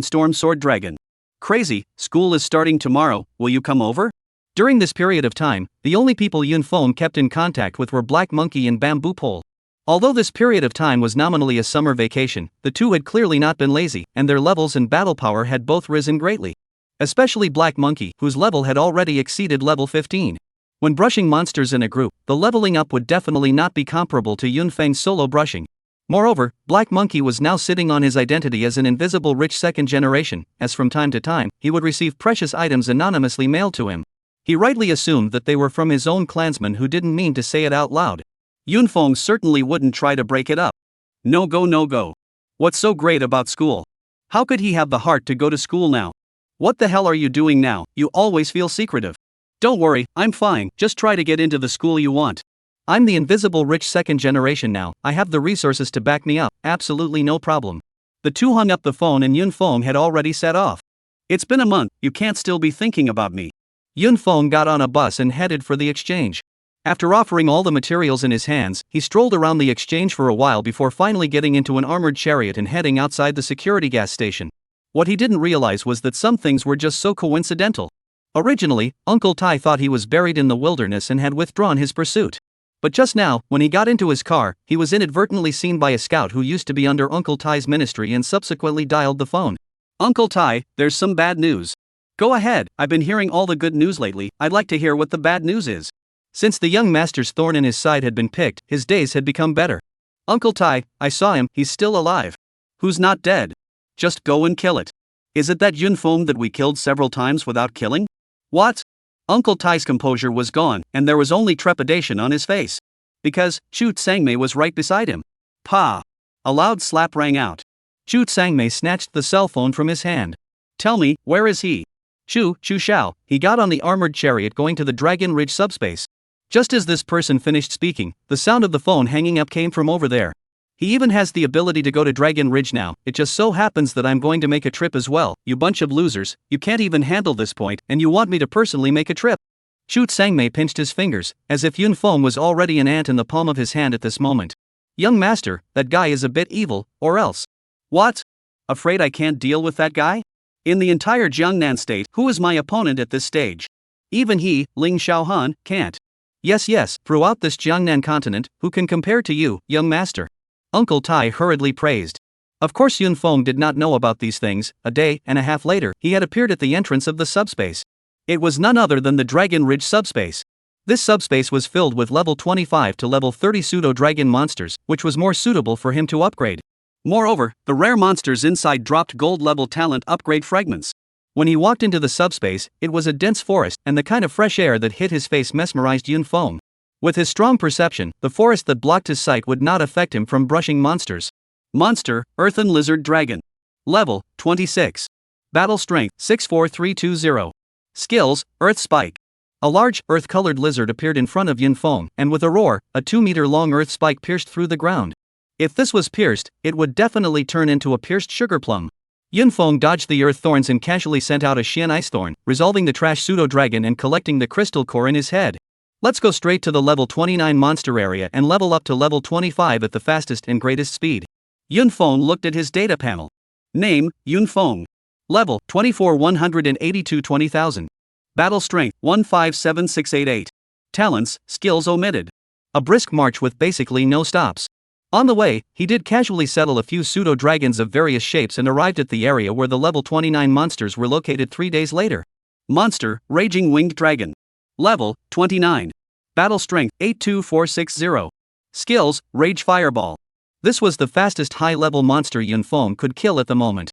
Storm Sword Dragon. Crazy, school is starting tomorrow, will you come over? During this period of time, the only people Yun Feng kept in contact with were Black Monkey and Bamboo Pole. Although this period of time was nominally a summer vacation, the two had clearly not been lazy, and their levels and battle power had both risen greatly. Especially Black Monkey, whose level had already exceeded level 15. When brushing monsters in a group, the leveling up would definitely not be comparable to Yun Feng's solo brushing. Moreover, Black Monkey was now sitting on his identity as an invisible rich second generation, as from time to time, he would receive precious items anonymously mailed to him. He rightly assumed that they were from his own clansman who didn't mean to say it out loud. Yunfeng certainly wouldn't try to break it up. No go no go. What's so great about school? How could he have the heart to go to school now? What the hell are you doing now? You always feel secretive. Don't worry, I'm fine, just try to get into the school you want. I'm the invisible rich second generation now, I have the resources to back me up, absolutely no problem. The two hung up the phone and Yunfeng had already set off. It's been a month, you can't still be thinking about me. Yunfeng got on a bus and headed for the exchange. After offering all the materials in his hands, he strolled around the exchange for a while before finally getting into an armored chariot and heading outside the security gas station. What he didn't realize was that some things were just so coincidental. Originally, Uncle Tai thought he was buried in the wilderness and had withdrawn his pursuit. But just now, when he got into his car, he was inadvertently seen by a scout who used to be under Uncle Tai's ministry and subsequently dialed the phone. Uncle Tai, there's some bad news. Go ahead, I've been hearing all the good news lately, I'd like to hear what the bad news is. Since the young master's thorn in his side had been picked, his days had become better. Uncle Tai, I saw him, he's still alive. Who's not dead? Just go and kill it. Is it that Yunfeng that we killed several times without killing? What? Uncle Tai's composure was gone, and there was only trepidation on his face. Because, Chu Sangmei was right beside him. Pa! A loud slap rang out. Chu Sangmei snatched the cell phone from his hand. Tell me, where is he? Chu Shao, he got on the armored chariot going to the Dragon Ridge subspace. Just as this person finished speaking, the sound of the phone hanging up came from over there. He even has the ability to go to Dragon Ridge now, it just so happens that I'm going to make a trip as well, you bunch of losers, you can't even handle this point, and you want me to personally make a trip. Chu Sangmei pinched his fingers, as if Yunfeng was already an ant in the palm of his hand at this moment. Young master, that guy is a bit evil, or else. What? Afraid I can't deal with that guy? In the entire Jiangnan state, who is my opponent at this stage? Even he, Ling Xiaohan, can't. Yes, throughout this Jiangnan continent, who can compare to you, young master? Uncle Tai hurriedly praised. Of course Yunfeng did not know about these things. A day and a half later, he had appeared at the entrance of the subspace. It was none other than the Dragon Ridge subspace. This subspace was filled with level 25 to level 30 pseudo-dragon monsters, which was more suitable for him to upgrade. Moreover, the rare monsters inside dropped gold-level talent upgrade fragments. When he walked into the subspace, it was a dense forest, and the kind of fresh air that hit his face mesmerized Yunfeng. With his strong perception, the forest that blocked his sight would not affect him from brushing monsters. Monster, Earthen Lizard Dragon. Level, 26. Battle Strength, 64320. Skills, Earth Spike. A large, earth-colored lizard appeared in front of Yunfeng, and with a roar, a 2-meter-long earth spike pierced through the ground. If this was pierced, it would definitely turn into a pierced sugar plum. Yunfeng dodged the earth thorns and casually sent out a Xian Ice Thorn, resolving the trash pseudo-dragon and collecting the crystal core in his head. Let's go straight to the level 29 monster area and level up to level 25 at the fastest and greatest speed. Yunfeng looked at his data panel. Name, Yunfeng. Level, 24 182 20,000. Battle Strength, 157688. Talents, Skills omitted. A brisk march with basically no stops. On the way, he did casually settle a few pseudo-dragons of various shapes and arrived at the area where the level 29 monsters were located 3 days later. Monster, Raging Winged Dragon. Level, 29. Battle Strength, 82460. Skills, Rage Fireball. This was the fastest high-level monster Yunfeng could kill at the moment.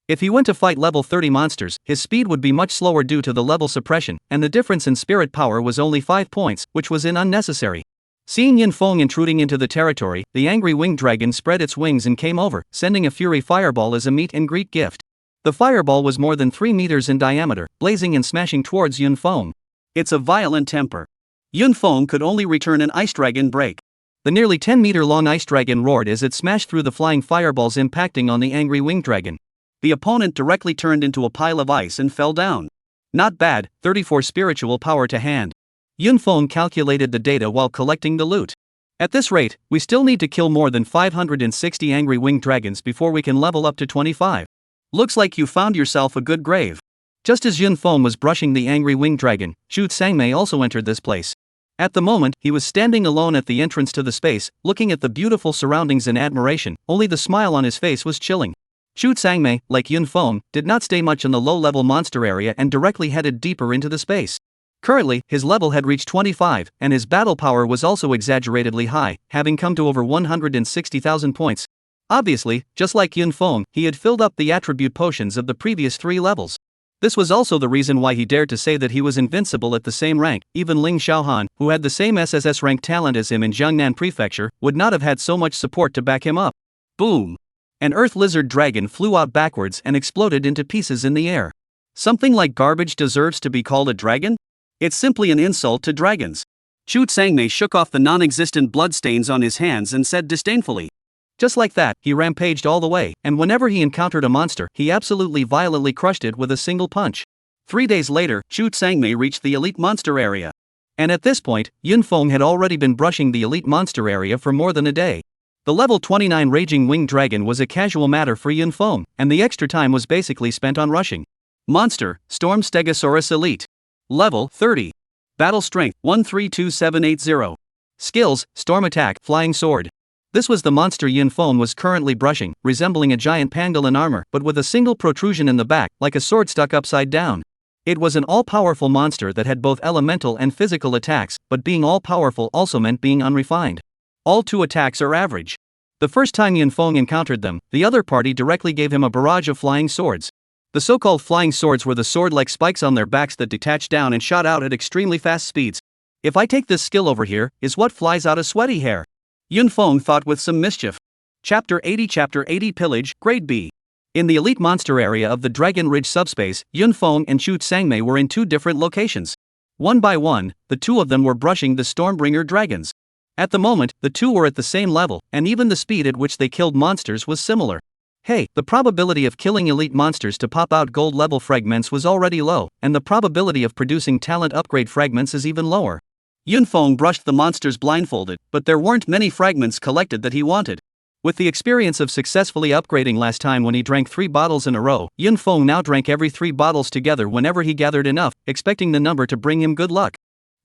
If he went to fight level 30 monsters, his speed would be much slower due to the level suppression, and the difference in spirit power was only 5 points, which was unnecessary. Seeing Yunfeng intruding into the territory, the angry winged dragon spread its wings and came over, sending a fury fireball as a meet and greet gift. The fireball was more than 3 meters in diameter, blazing and smashing towards Yunfeng. It's a violent temper. Yunfeng could only return an ice dragon break. The nearly 10-meter-long ice dragon roared as it smashed through the flying fireballs, impacting on the angry winged dragon. The opponent directly turned into a pile of ice and fell down. Not bad, 34 spiritual power to hand. Yunfeng calculated the data while collecting the loot. At this rate, we still need to kill more than 560 angry winged dragons before we can level up to 25. Looks like you found yourself a good grave. Just as Yunfeng was brushing the angry winged dragon, Chu Sangmei also entered this place. At the moment, he was standing alone at the entrance to the space, looking at the beautiful surroundings in admiration, only the smile on his face was chilling. Chu Sangmei, like Yunfeng, did not stay much in the low-level monster area and directly headed deeper into the space. Currently, his level had reached 25, and his battle power was also exaggeratedly high, having come to over 160,000 points. Obviously, just like Yun Feng, he had filled up the attribute potions of the previous 3 levels. This was also the reason why he dared to say that he was invincible at the same rank. Even Ling Xiaohan, who had the same SSS rank talent as him in Jiangnan Prefecture, would not have had so much support to back him up. Boom! An earth lizard dragon flew out backwards and exploded into pieces in the air. Something like garbage deserves to be called a dragon? It's simply an insult to dragons. Chu Tsangmei shook off the non-existent bloodstains on his hands and said disdainfully. Just like that, he rampaged all the way, and whenever he encountered a monster, he absolutely violently crushed it with a single punch. 3 days later, Chu Tsangmei reached the elite monster area. And at this point, Yun Feng had already been brushing the elite monster area for more than a day. The level 29 Raging Winged Dragon was a casual matter for Yun Feng, and the extra time was basically spent on rushing. Monster, Storm Stegosaurus Elite. Level 30. Battle Strength 132780. Skills, Storm Attack, Flying Sword. This was the monster Yun Feng was currently brushing, resembling a giant pangolin armor but with a single protrusion in the back, like a sword stuck upside down. It was an all-powerful monster that had both elemental and physical attacks, but being all-powerful also meant being unrefined. All 2 attacks are average. The first time Yun Feng encountered them, the other party directly gave him a barrage of flying swords. The so-called flying swords were the sword-like spikes on their backs that detached down and shot out at extremely fast speeds. If I take this skill over here, is what flies out a sweaty hair? Yun Feng thought with some mischief. Chapter 80 Pillage, Grade B. In the elite monster area of the Dragon Ridge subspace, Yun Feng and Chu Tsangmei were in 2 different locations. One by one, the 2 of them were brushing the Stormbringer dragons. At the moment, the 2 were at the same level, and even the speed at which they killed monsters was similar. Hey, the probability of killing elite monsters to pop out gold level fragments was already low, and the probability of producing talent upgrade fragments is even lower. Yun Feng brushed the monsters blindfolded, but there weren't many fragments collected that he wanted. With the experience of successfully upgrading last time when he drank 3 bottles in a row, Yun Feng now drank every 3 bottles together whenever he gathered enough, expecting the number to bring him good luck.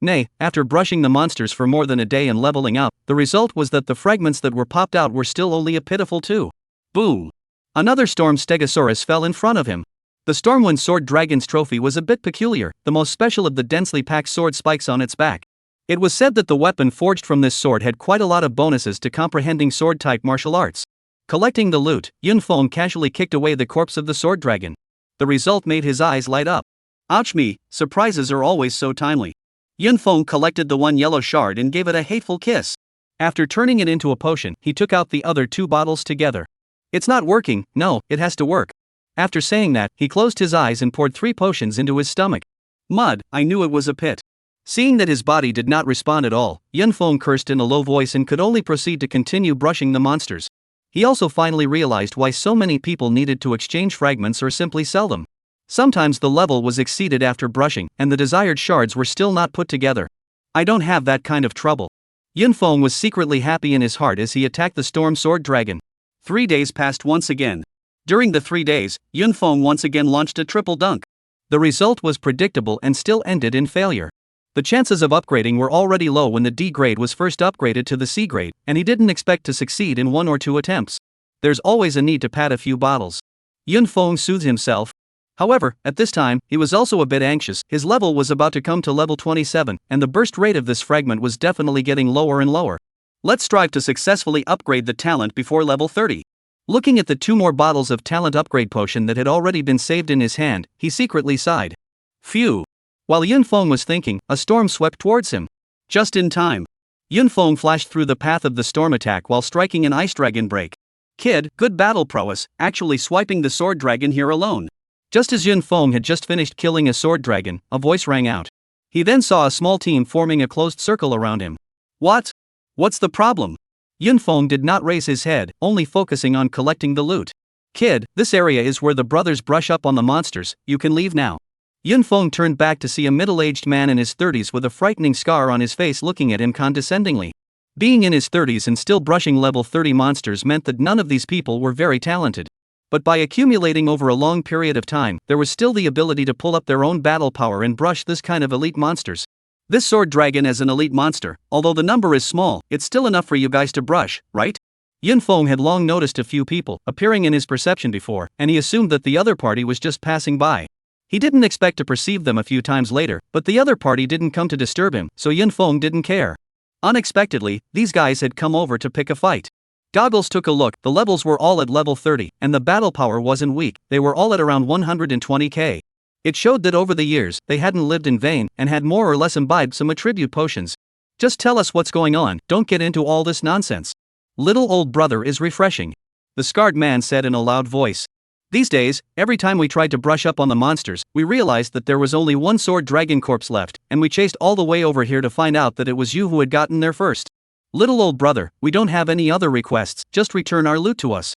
Nay, after brushing the monsters for more than a day and leveling up, the result was that the fragments that were popped out were still only a pitiful 2. Boom! Another Storm Stegosaurus fell in front of him. The Stormwind Sword Dragon's trophy was a bit peculiar, the most special of the densely packed sword spikes on its back. It was said that the weapon forged from this sword had quite a lot of bonuses to comprehending sword-type martial arts. Collecting the loot, Yun Feng casually kicked away the corpse of the sword dragon. The result made his eyes light up. Ouch me, surprises are always so timely. Yun Feng collected the 1 yellow shard and gave it a hateful kiss. After turning it into a potion, he took out the other 2 bottles together. It's not working, no, it has to work. After saying that, he closed his eyes and poured 3 potions into his stomach. Mud, I knew it was a pit. Seeing that his body did not respond at all, Yun Feng cursed in a low voice and could only proceed to continue brushing the monsters. He also finally realized why so many people needed to exchange fragments or simply sell them. Sometimes the level was exceeded after brushing, and the desired shards were still not put together. I don't have that kind of trouble. Yun Feng was secretly happy in his heart as he attacked the Storm Sword Dragon. 3 days passed once again. During the 3 days, Yun Feng once again launched a triple dunk. The result was predictable and still ended in failure. The chances of upgrading were already low when the D grade was first upgraded to the C grade, and he didn't expect to succeed in 1 or 2 attempts. There's always a need to pad a few bottles. Yun Feng soothed himself. However, at this time, he was also a bit anxious. His level was about to come to level 27, and the burst rate of this fragment was definitely getting lower and lower. Let's strive to successfully upgrade the talent before level 30. Looking at the 2 more bottles of talent upgrade potion that had already been saved in his hand, he secretly sighed. Phew. While Yun Feng was thinking, a storm swept towards him. Just in time. Yun Feng flashed through the path of the storm attack while striking an ice dragon break. Kid, good battle prowess, actually swiping the sword dragon here alone. Just as Yun Feng had just finished killing a sword dragon, a voice rang out. He then saw a small team forming a closed circle around him. What? What's the problem? Yun Feng did not raise his head, only focusing on collecting the loot. Kid, this area is where the brothers brush up on the monsters, you can leave now. Yun Feng turned back to see a middle-aged man in his 30s with a frightening scar on his face looking at him condescendingly. Being in his 30s and still brushing level 30 monsters meant that none of these people were very talented. But by accumulating over a long period of time, there was still the ability to pull up their own battle power and brush this kind of elite monsters. This sword dragon is an elite monster, although the number is small, it's still enough for you guys to brush, right? Yun Feng had long noticed a few people appearing in his perception before, and he assumed that the other party was just passing by. He didn't expect to perceive them a few times later, but the other party didn't come to disturb him, so Yunfeng didn't care. Unexpectedly, these guys had come over to pick a fight. Goggles took a look, the levels were all at level 30, and the battle power wasn't weak, they were all at around 120k. It showed that over the years, they hadn't lived in vain, and had more or less imbibed some attribute potions. Just tell us what's going on, don't get into all this nonsense. Little old brother is refreshing. The scarred man said in a loud voice. These days, every time we tried to brush up on the monsters, we realized that there was only one sword dragon corpse left, and we chased all the way over here to find out that it was you who had gotten there first. Little old brother, we don't have any other requests, just return our loot to us.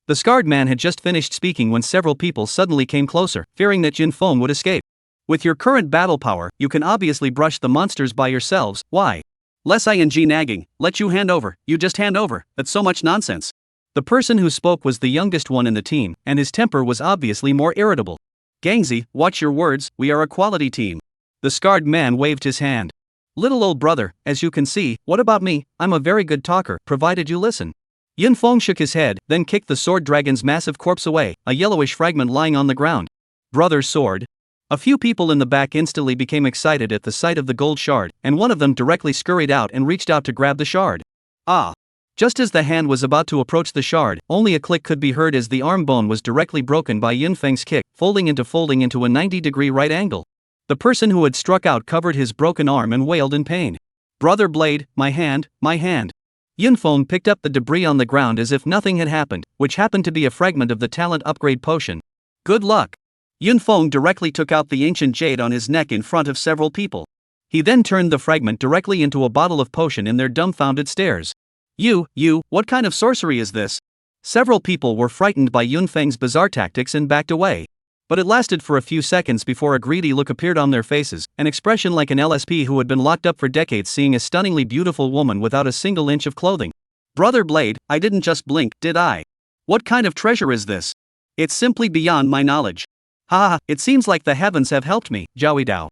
The scarred man had just finished speaking when several people suddenly came closer, fearing that Yunfeng would escape. With your current battle power, you can obviously brush the monsters by yourselves, why? Less ing nagging, let you hand over, you just hand over, that's so much nonsense. The person who spoke was the youngest one in the team, and his temper was obviously more irritable. Gangzy, watch your words, we are a quality team. The scarred man waved his hand. Little old brother, as you can see, what about me, I'm a very good talker, provided you listen. Yunfeng shook his head, then kicked the sword dragon's massive corpse away, a yellowish fragment lying on the ground. Brother's sword. A few people in the back instantly became excited at the sight of the gold shard, and one of them directly scurried out and reached out to grab the shard. Ah! Just as the hand was about to approach the shard, only a click could be heard as the arm bone was directly broken by Yunfeng's kick, folding into a 90-degree right angle. The person who had struck out covered his broken arm and wailed in pain. Brother Blade, my hand, my hand. Yunfeng picked up the debris on the ground as if nothing had happened, which happened to be a fragment of the talent upgrade potion. Good luck. Yunfeng directly took out the ancient jade on his neck in front of several people. He then turned the fragment directly into a bottle of potion in their dumbfounded stares. You, what kind of sorcery is this? Several people were frightened by Yunfeng's bizarre tactics and backed away. But it lasted for a few seconds before a greedy look appeared on their faces, an expression like an LSP who had been locked up for decades seeing a stunningly beautiful woman without a single inch of clothing. Brother Blade, I didn't just blink, did I? What kind of treasure is this? It's simply beyond my knowledge. Ha ha, it seems like the heavens have helped me, Joey Dao.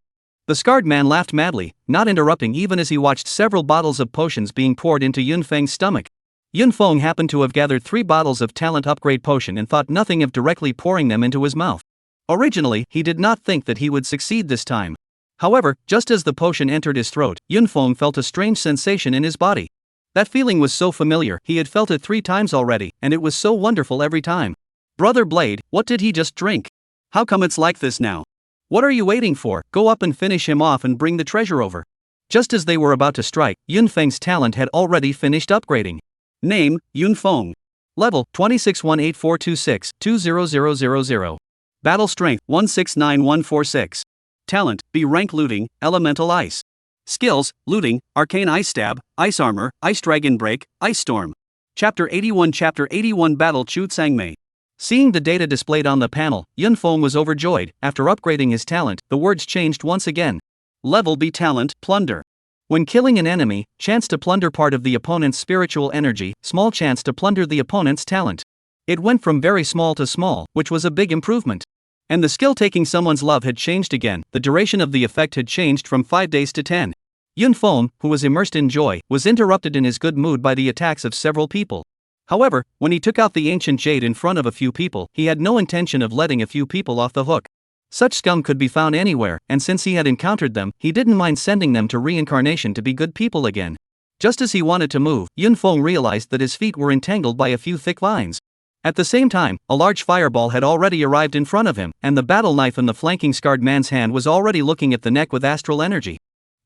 The scarred man laughed madly, not interrupting even as he watched several bottles of potions being poured into Yunfeng's stomach. Yunfeng happened to have gathered 3 bottles of talent upgrade potion and thought nothing of directly pouring them into his mouth. Originally, he did not think that he would succeed this time. However, just as the potion entered his throat, Yunfeng felt a strange sensation in his body. That feeling was so familiar, he had felt it 3 times already, and it was so wonderful every time. Brother Blade, what did he just drink? How come it's like this now? What are you waiting for? Go up and finish him off and bring the treasure over. Just as they were about to strike, Yunfeng's talent had already finished upgrading. Name, Yunfeng. Level, 261842620000. Battle Strength, 169146. Talent, B rank Looting, Elemental Ice. Skills, Looting, Arcane Ice Stab, Ice Armor, Ice Dragon Break, Ice Storm. Chapter 81 Battle Chu Tsangmei. Seeing the data displayed on the panel, Yunfeng was overjoyed. After upgrading his talent, the words changed once again. Level B Talent, Plunder. When killing an enemy, chance to plunder part of the opponent's spiritual energy, small chance to plunder the opponent's talent. It went from very small to small, which was a big improvement. And the skill taking someone's love had changed again, the duration of the effect had changed from 5 days to 10. Yunfeng, who was immersed in joy, was interrupted in his good mood by the attacks of several people. However, when he took out the ancient jade in front of a few people, he had no intention of letting a few people off the hook. Such scum could be found anywhere, and since he had encountered them, he didn't mind sending them to reincarnation to be good people again. Just as he wanted to move, Yunfeng realized that his feet were entangled by a few thick vines. At the same time, a large fireball had already arrived in front of him, and the battle knife in the flanking scarred man's hand was already looking at the neck with astral energy.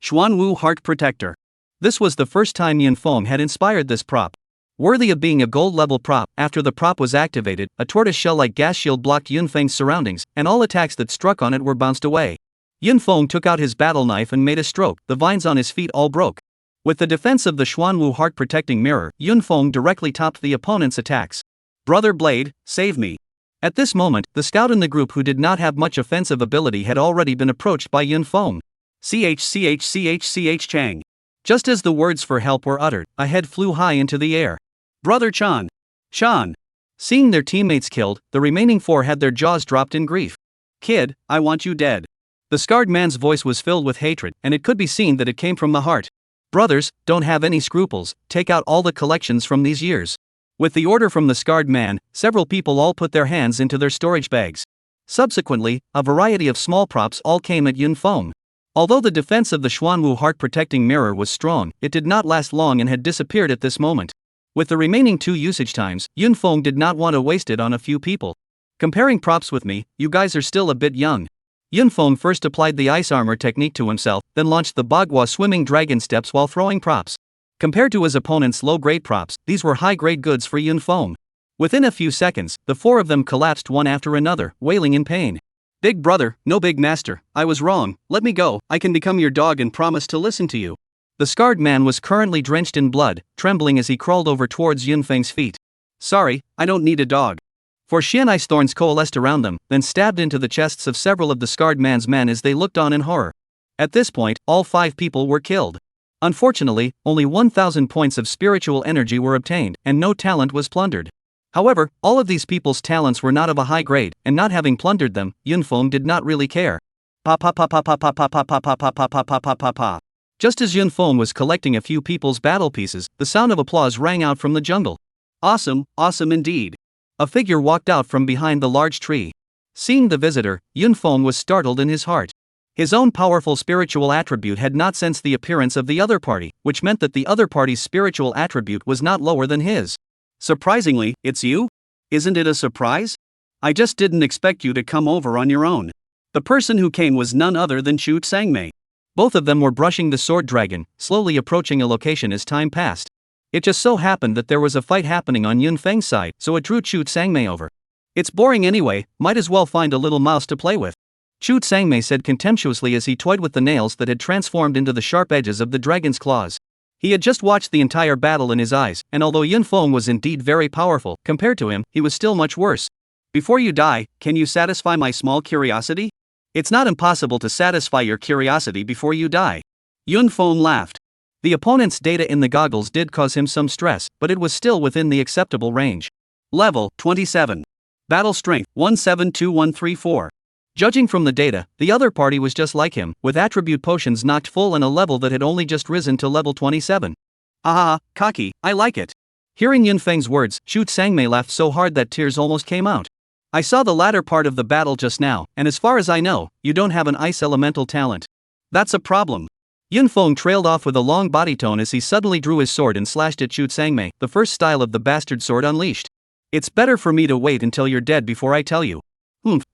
Xuanwu Heart Protector. This was the first time Yunfeng had inspired this prop. Worthy of being a gold-level prop, after the prop was activated, a tortoise-shell-like gas shield blocked Yunfeng's surroundings, and all attacks that struck on it were bounced away. Yunfeng took out his battle knife and made a stroke, the vines on his feet all broke. With the defense of the Xuanwu Heart Protecting Mirror, Yunfeng directly topped the opponent's attacks. Brother Blade, save me. At this moment, the scout in the group who did not have much offensive ability had already been approached by Yunfeng. Ch Chang. Just as the words for help were uttered, a head flew high into the air. Brother Chan. Shan. Seeing their teammates killed, the remaining 4 had their jaws dropped in grief. Kid, I want you dead. The scarred man's voice was filled with hatred, and it could be seen that it came from the heart. Brothers, don't have any scruples, take out all the collections from these years. With the order from the scarred man, several people all put their hands into their storage bags. Subsequently, a variety of small props all came at Yunfeng. Although the defense of the Xuanwu heart-protecting mirror was strong, it did not last long and had disappeared at this moment. With the remaining 2 usage times, Yunfeng did not want to waste it on a few people. Comparing props with me, you guys are still a bit young. Yunfeng first applied the ice armor technique to himself, then launched the manhwa swimming dragon steps while throwing props. Compared to his opponent's low-grade props, these were high-grade goods for Yunfeng. Within a few seconds, the 4 of them collapsed one after another, wailing in pain. Big brother, no big master, I was wrong, let me go, I can become your dog and promise to listen to you. The scarred man was currently drenched in blood, trembling as he crawled over towards Yunfeng's feet. Sorry, I don't need a dog. 4 Xian ice thorns coalesced around them, then stabbed into the chests of several of the scarred man's men as they looked on in horror. At this point, all 5 people were killed. Unfortunately, only 1,000 points of spiritual energy were obtained, and no talent was plundered. However, all of these people's talents were not of a high grade, and not having plundered them, Yunfeng did not really care. Just as Yunfeng was collecting a few people's battle pieces, the sound of applause rang out from the jungle. Awesome, awesome indeed. A figure walked out from behind the large tree. Seeing the visitor, Yunfeng was startled in his heart. His own powerful spiritual attribute had not sensed the appearance of the other party, which meant that the other party's spiritual attribute was not lower than his. Surprisingly, it's you? Isn't it a surprise? I just didn't expect you to come over on your own. The person who came was none other than Chu Tsangmei. Both of them were brushing the sword dragon, slowly approaching a location as time passed. It just so happened that there was a fight happening on Yunfeng's side, so it drew Chu Tsangmei over. It's boring anyway, might as well find a little mouse to play with. Chu Tsangmei said contemptuously as he toyed with the nails that had transformed into the sharp edges of the dragon's claws. He had just watched the entire battle in his eyes, and although Yunfeng was indeed very powerful, compared to him, he was still much worse. Before you die, can you satisfy my small curiosity? It's not impossible to satisfy your curiosity before you die. Yunfeng laughed. The opponent's data in the goggles did cause him some stress, but it was still within the acceptable range. Level 27. Battle Strength 172134. Judging from the data, the other party was just like him, with attribute potions knocked full and a level that had only just risen to level 27. Ah, cocky, I like it. Hearing Yunfeng's words, Chu Tsangmei laughed so hard that tears almost came out. I saw the latter part of the battle just now, and as far as I know, you don't have an ice elemental talent. That's a problem. Yunfeng trailed off with a long body tone as he suddenly drew his sword and slashed at Chu Tsangmei, the first style of the bastard sword unleashed. It's better for me to wait until you're dead before I tell you.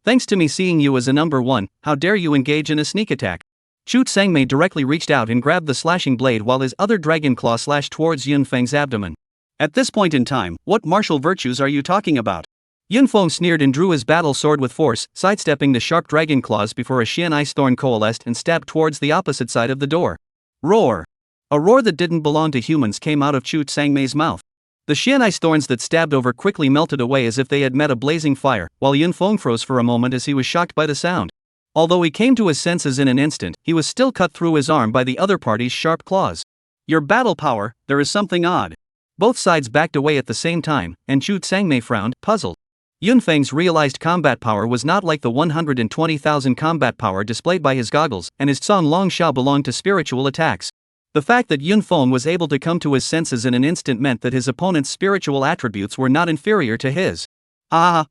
Thanks to me seeing you as a number 1, how dare you engage in a sneak attack? Chu Tsangmei directly reached out and grabbed the slashing blade while his other dragon claw slashed towards Yunfeng's abdomen. At this point in time, what martial virtues are you talking about? Yunfeng sneered and drew his battle sword with force, sidestepping the sharp dragon claws before a Xian ice thorn coalesced and stabbed towards the opposite side of the door. Roar! A roar that didn't belong to humans came out of Chu Tsangmei's mouth. The Xian ice thorns that stabbed over quickly melted away as if they had met a blazing fire, while Yunfeng froze for a moment as he was shocked by the sound. Although he came to his senses in an instant, he was still cut through his arm by the other party's sharp claws. Your battle power, there is something odd. Both sides backed away at the same time, and Chu Tsangmei frowned, puzzled. Yunfeng's realized combat power was not like the 120,000 combat power displayed by his goggles, and his Cong Long Xiao belonged to spiritual attacks. The fact that Yunfeng was able to come to his senses in an instant meant that his opponent's spiritual attributes were not inferior to his.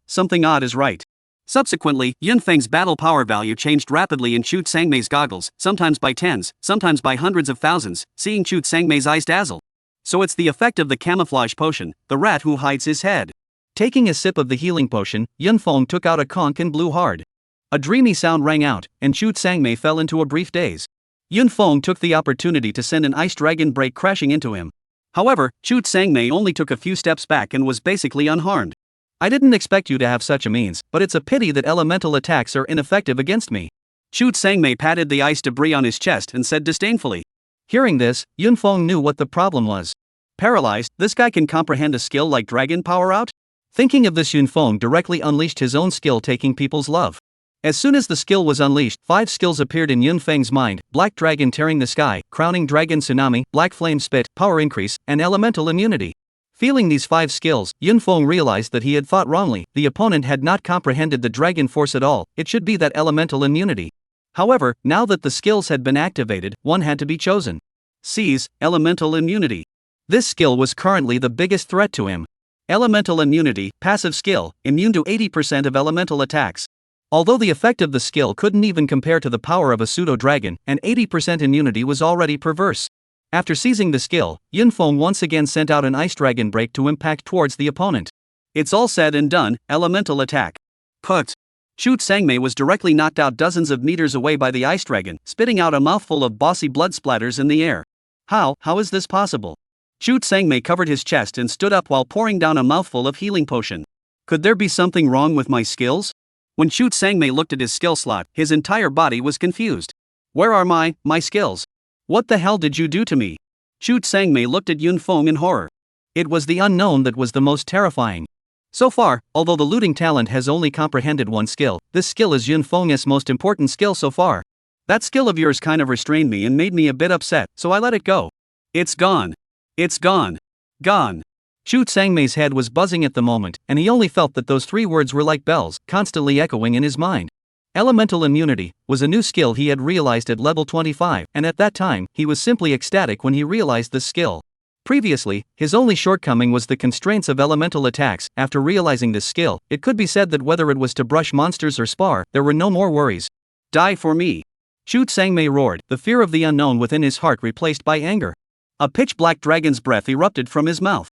Something odd is right. Subsequently, Yunfeng's battle power value changed rapidly in Chu Tsangmei's goggles, sometimes by tens, sometimes by hundreds of thousands, seeing Chu Tsangmei's eyes dazzle. So it's the effect of the camouflage potion, the rat who hides his head. Taking a sip of the healing potion, Yunfeng took out a conch and blew hard. A dreamy sound rang out, and Chu Tsangmei fell into a brief daze. Yunfeng took the opportunity to send an ice dragon break crashing into him. However, Chu Tsangmei only took a few steps back and was basically unharmed. I didn't expect you to have such a means, but it's a pity that elemental attacks are ineffective against me. Chu Tsangmei patted the ice debris on his chest and said disdainfully. Hearing this, Yunfeng knew what the problem was. Paralyzed, this guy can comprehend a skill like dragon power out? Thinking of this, Yunfeng directly unleashed his own skill, taking people's love. As soon as the skill was unleashed, 5 skills appeared in Yunfeng's mind: Black Dragon Tearing the Sky, Crowning Dragon Tsunami, Black Flame Spit, Power Increase, and Elemental Immunity. Feeling these 5 skills, Yunfeng realized that he had thought wrongly. The opponent had not comprehended the dragon force at all, it should be that elemental immunity. However, now that the skills had been activated, one had to be chosen. Seize, Elemental Immunity. This skill was currently the biggest threat to him. Elemental Immunity, passive skill, immune to 80% of elemental attacks. Although the effect of the skill couldn't even compare to the power of a pseudo-dragon, and 80% immunity was already perverse. After seizing the skill, Yunfeng once again sent out an ice dragon break to impact towards the opponent. It's all said and done, elemental attack. Put. Chu Sangmei was directly knocked out dozens of meters away by the ice dragon, spitting out a mouthful of bossy blood splatters in the air. How is this possible? Chu Sangmei covered his chest and stood up while pouring down a mouthful of healing potion. Could there be something wrong with my skills? When Chu Sangmei looked at his skill slot, his entire body was confused. Where are my skills? What the hell did you do to me? Chu Sangmei looked at Yunfeng in horror. It was the unknown that was the most terrifying. So far, although the looting talent has only comprehended one skill, this skill is Yunfeng's most important skill so far. That skill of yours kind of restrained me and made me a bit upset, so I let it go. It's gone. It's gone. Gone. Chu Sangmei's head was buzzing at the moment, and he only felt that those 3 words were like bells, constantly echoing in his mind. Elemental immunity was a new skill he had realized at level 25, and at that time, he was simply ecstatic when he realized this skill. Previously, his only shortcoming was the constraints of elemental attacks. After realizing this skill, it could be said that whether it was to brush monsters or spar, there were no more worries. Die for me. Chu Sangmei roared, the fear of the unknown within his heart replaced by anger. A pitch-black dragon's breath erupted from his mouth.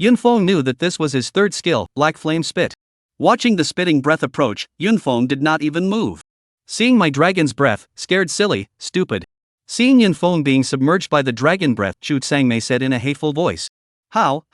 Yunfeng knew that this was his 3rd skill, Black Flame Spit. Watching the spitting breath approach, Yunfeng did not even move. Seeing my dragon's breath, scared silly, stupid. Seeing Yunfeng being submerged by the dragon breath, Chu Sangmei said in a hateful voice. How?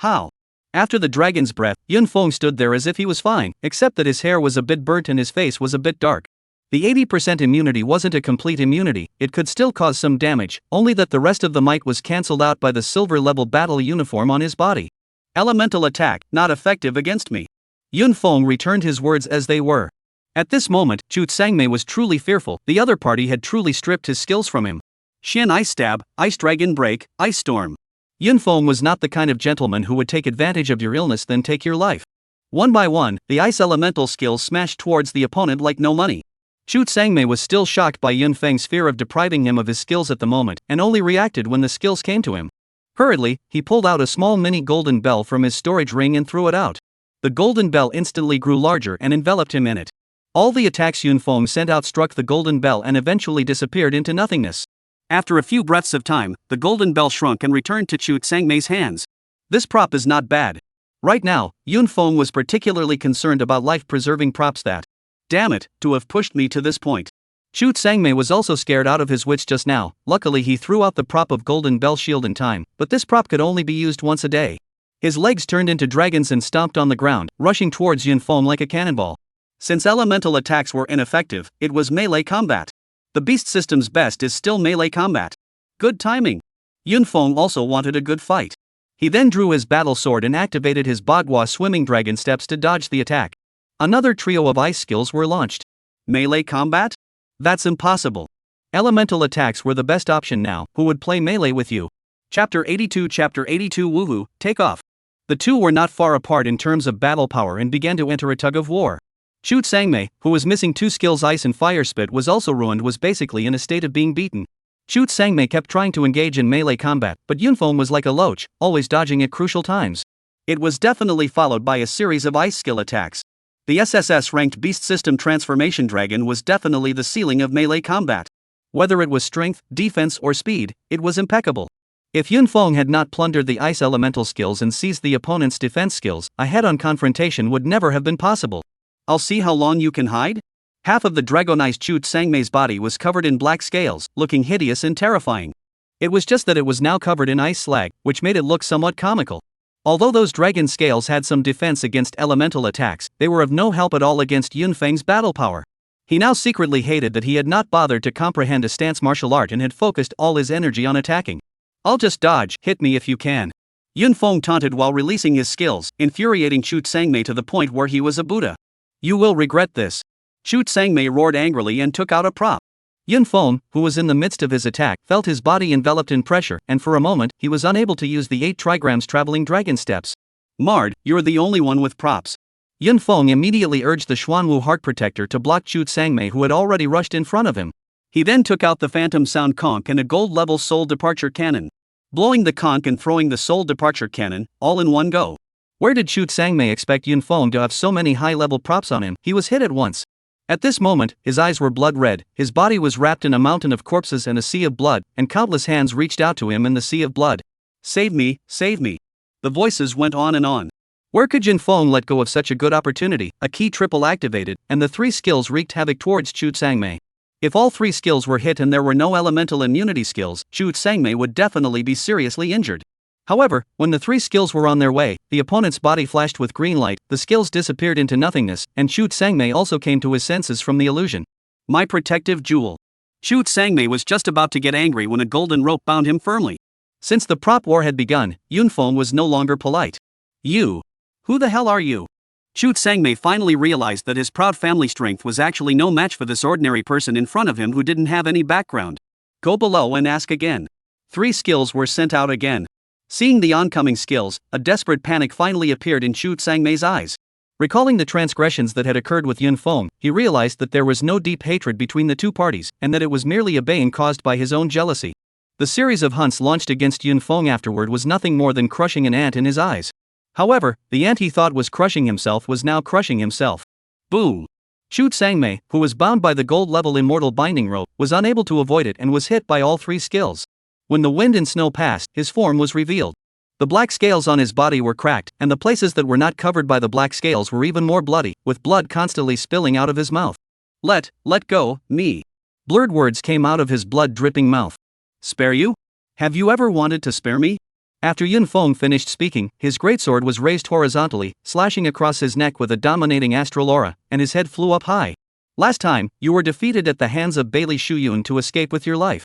After the dragon's breath, Yunfeng stood there as if he was fine, except that his hair was a bit burnt and his face was a bit dark. The 80% immunity wasn't a complete immunity, it could still cause some damage, only that the rest of the might was cancelled out by the silver level battle uniform on his body. Elemental attack, not effective against me. Yunfeng returned his words as they were. At this moment, Chu Sangmei was truly fearful, the other party had truly stripped his skills from him. Shin Ice Stab, Ice Dragon Break, Ice Storm. Yunfeng was not the kind of gentleman who would take advantage of your illness then take your life. One by one, the ice elemental skills smashed towards the opponent like no money. Chu Sangmei was still shocked by Yunfeng's fear of depriving him of his skills at the moment, and only reacted when the skills came to him. Hurriedly, he pulled out a small mini golden bell from his storage ring and threw it out. The golden bell instantly grew larger and enveloped him in it. All the attacks Yunfeng sent out struck the golden bell and eventually disappeared into nothingness. After a few breaths of time, the golden bell shrunk and returned to Chu Sangmei's hands. This prop is not bad. Right now, Yunfeng was particularly concerned about life-preserving props that, damn it, to have pushed me to this point. Chu Sangmei was also scared out of his wits just now. Luckily he threw out the prop of golden bell shield in time, but this prop could only be used once a day. His legs turned into dragons and stomped on the ground, rushing towards Yunfeng like a cannonball. Since elemental attacks were ineffective, it was melee combat. The beast system's best is still melee combat. Good timing. Yunfeng also wanted a good fight. He then drew his battle sword and activated his Bagua swimming dragon steps to dodge the attack. Another trio of ice skills were launched. Melee combat? That's impossible. Elemental attacks were the best option now. Who would play melee with you? Chapter 82 Woohoo, take off. The two were not far apart in terms of battle power and began to enter a tug of war. Chu Sangmei, who was missing 2 skills Ice and Fire Spit was also ruined, was basically in a state of being beaten. Chu Sangmei kept trying to engage in melee combat, but Yunfeng was like a loach, always dodging at crucial times. It was definitely followed by a series of ice skill attacks. The SSS ranked Beast System Transformation Dragon was definitely the ceiling of melee combat. Whether it was strength, defense or speed, it was impeccable. If Yunfeng had not plundered the ice elemental skills and seized the opponent's defense skills, a head-on confrontation would never have been possible. I'll see how long you can hide? Half of the dragonized Chu Sangmei's body was covered in black scales, looking hideous and terrifying. It was just that it was now covered in ice slag, which made it look somewhat comical. Although those dragon scales had some defense against elemental attacks, they were of no help at all against Yunfeng's battle power. He now secretly hated that he had not bothered to comprehend a stance martial art and had focused all his energy on attacking. I'll just dodge, hit me if you can. Yunfeng taunted while releasing his skills, infuriating Chu Sangmei to the point where he was a Buddha. You will regret this. Chu Sangmei roared angrily and took out a prop. Yunfeng, who was in the midst of his attack, felt his body enveloped in pressure, and for a moment, he was unable to use the 8 trigrams traveling dragon steps. Mard, you're the only one with props. Yunfeng immediately urged the Xuanwu Heart Protector to block Chu Sangmei, who had already rushed in front of him. He then took out the Phantom Sound Conch and a gold-level Soul Departure Cannon. Blowing the conch and throwing the Soul Departure Cannon, all in one go. Where did Chu Sangmei expect Yunfeng to have so many high-level props on him? He was hit at once. At this moment, his eyes were blood red, his body was wrapped in a mountain of corpses and a sea of blood, and countless hands reached out to him in the sea of blood. Save me, save me. The voices went on and on. Where could Yunfeng let go of such a good opportunity? A key triple activated, and the three skills wreaked havoc towards Chu Sangmei. If all three skills were hit and there were no elemental immunity skills, Chu Sangmei would definitely be seriously injured. However, when the three skills were on their way, the opponent's body flashed with green light, the skills disappeared into nothingness, and Chu Sangmei also came to his senses from the illusion. My protective jewel. Chu Sangmei was just about to get angry when a golden rope bound him firmly. Since the prop war had begun, Yunfeng was no longer polite. You. Who the hell are you? Chu Sangmei finally realized that his proud family strength was actually no match for this ordinary person in front of him who didn't have any background. Go below and ask again. Three skills were sent out again. Seeing the oncoming skills, a desperate panic finally appeared in Chu Sangmei's eyes. Recalling the transgressions that had occurred with Yunfeng, he realized that there was no deep hatred between the two parties, and that it was merely a bane caused by his own jealousy. The series of hunts launched against Yunfeng afterward was nothing more than crushing an ant in his eyes. However, the ant he thought was crushing himself was now crushing himself. Boom! Chu Sangmei, who was bound by the gold-level immortal binding rope, was unable to avoid it and was hit by all three skills. When the wind and snow passed, his form was revealed. The black scales on his body were cracked, and the places that were not covered by the black scales were even more bloody, with blood constantly spilling out of his mouth. Let go, me. Blurred words came out of his blood-dripping mouth. Spare you? Have you ever wanted to spare me? After Yunfeng finished speaking, his greatsword was raised horizontally, slashing across his neck with a dominating astral aura, and his head flew up high. Last time, you were defeated at the hands of Bailey Shuyun to escape with your life.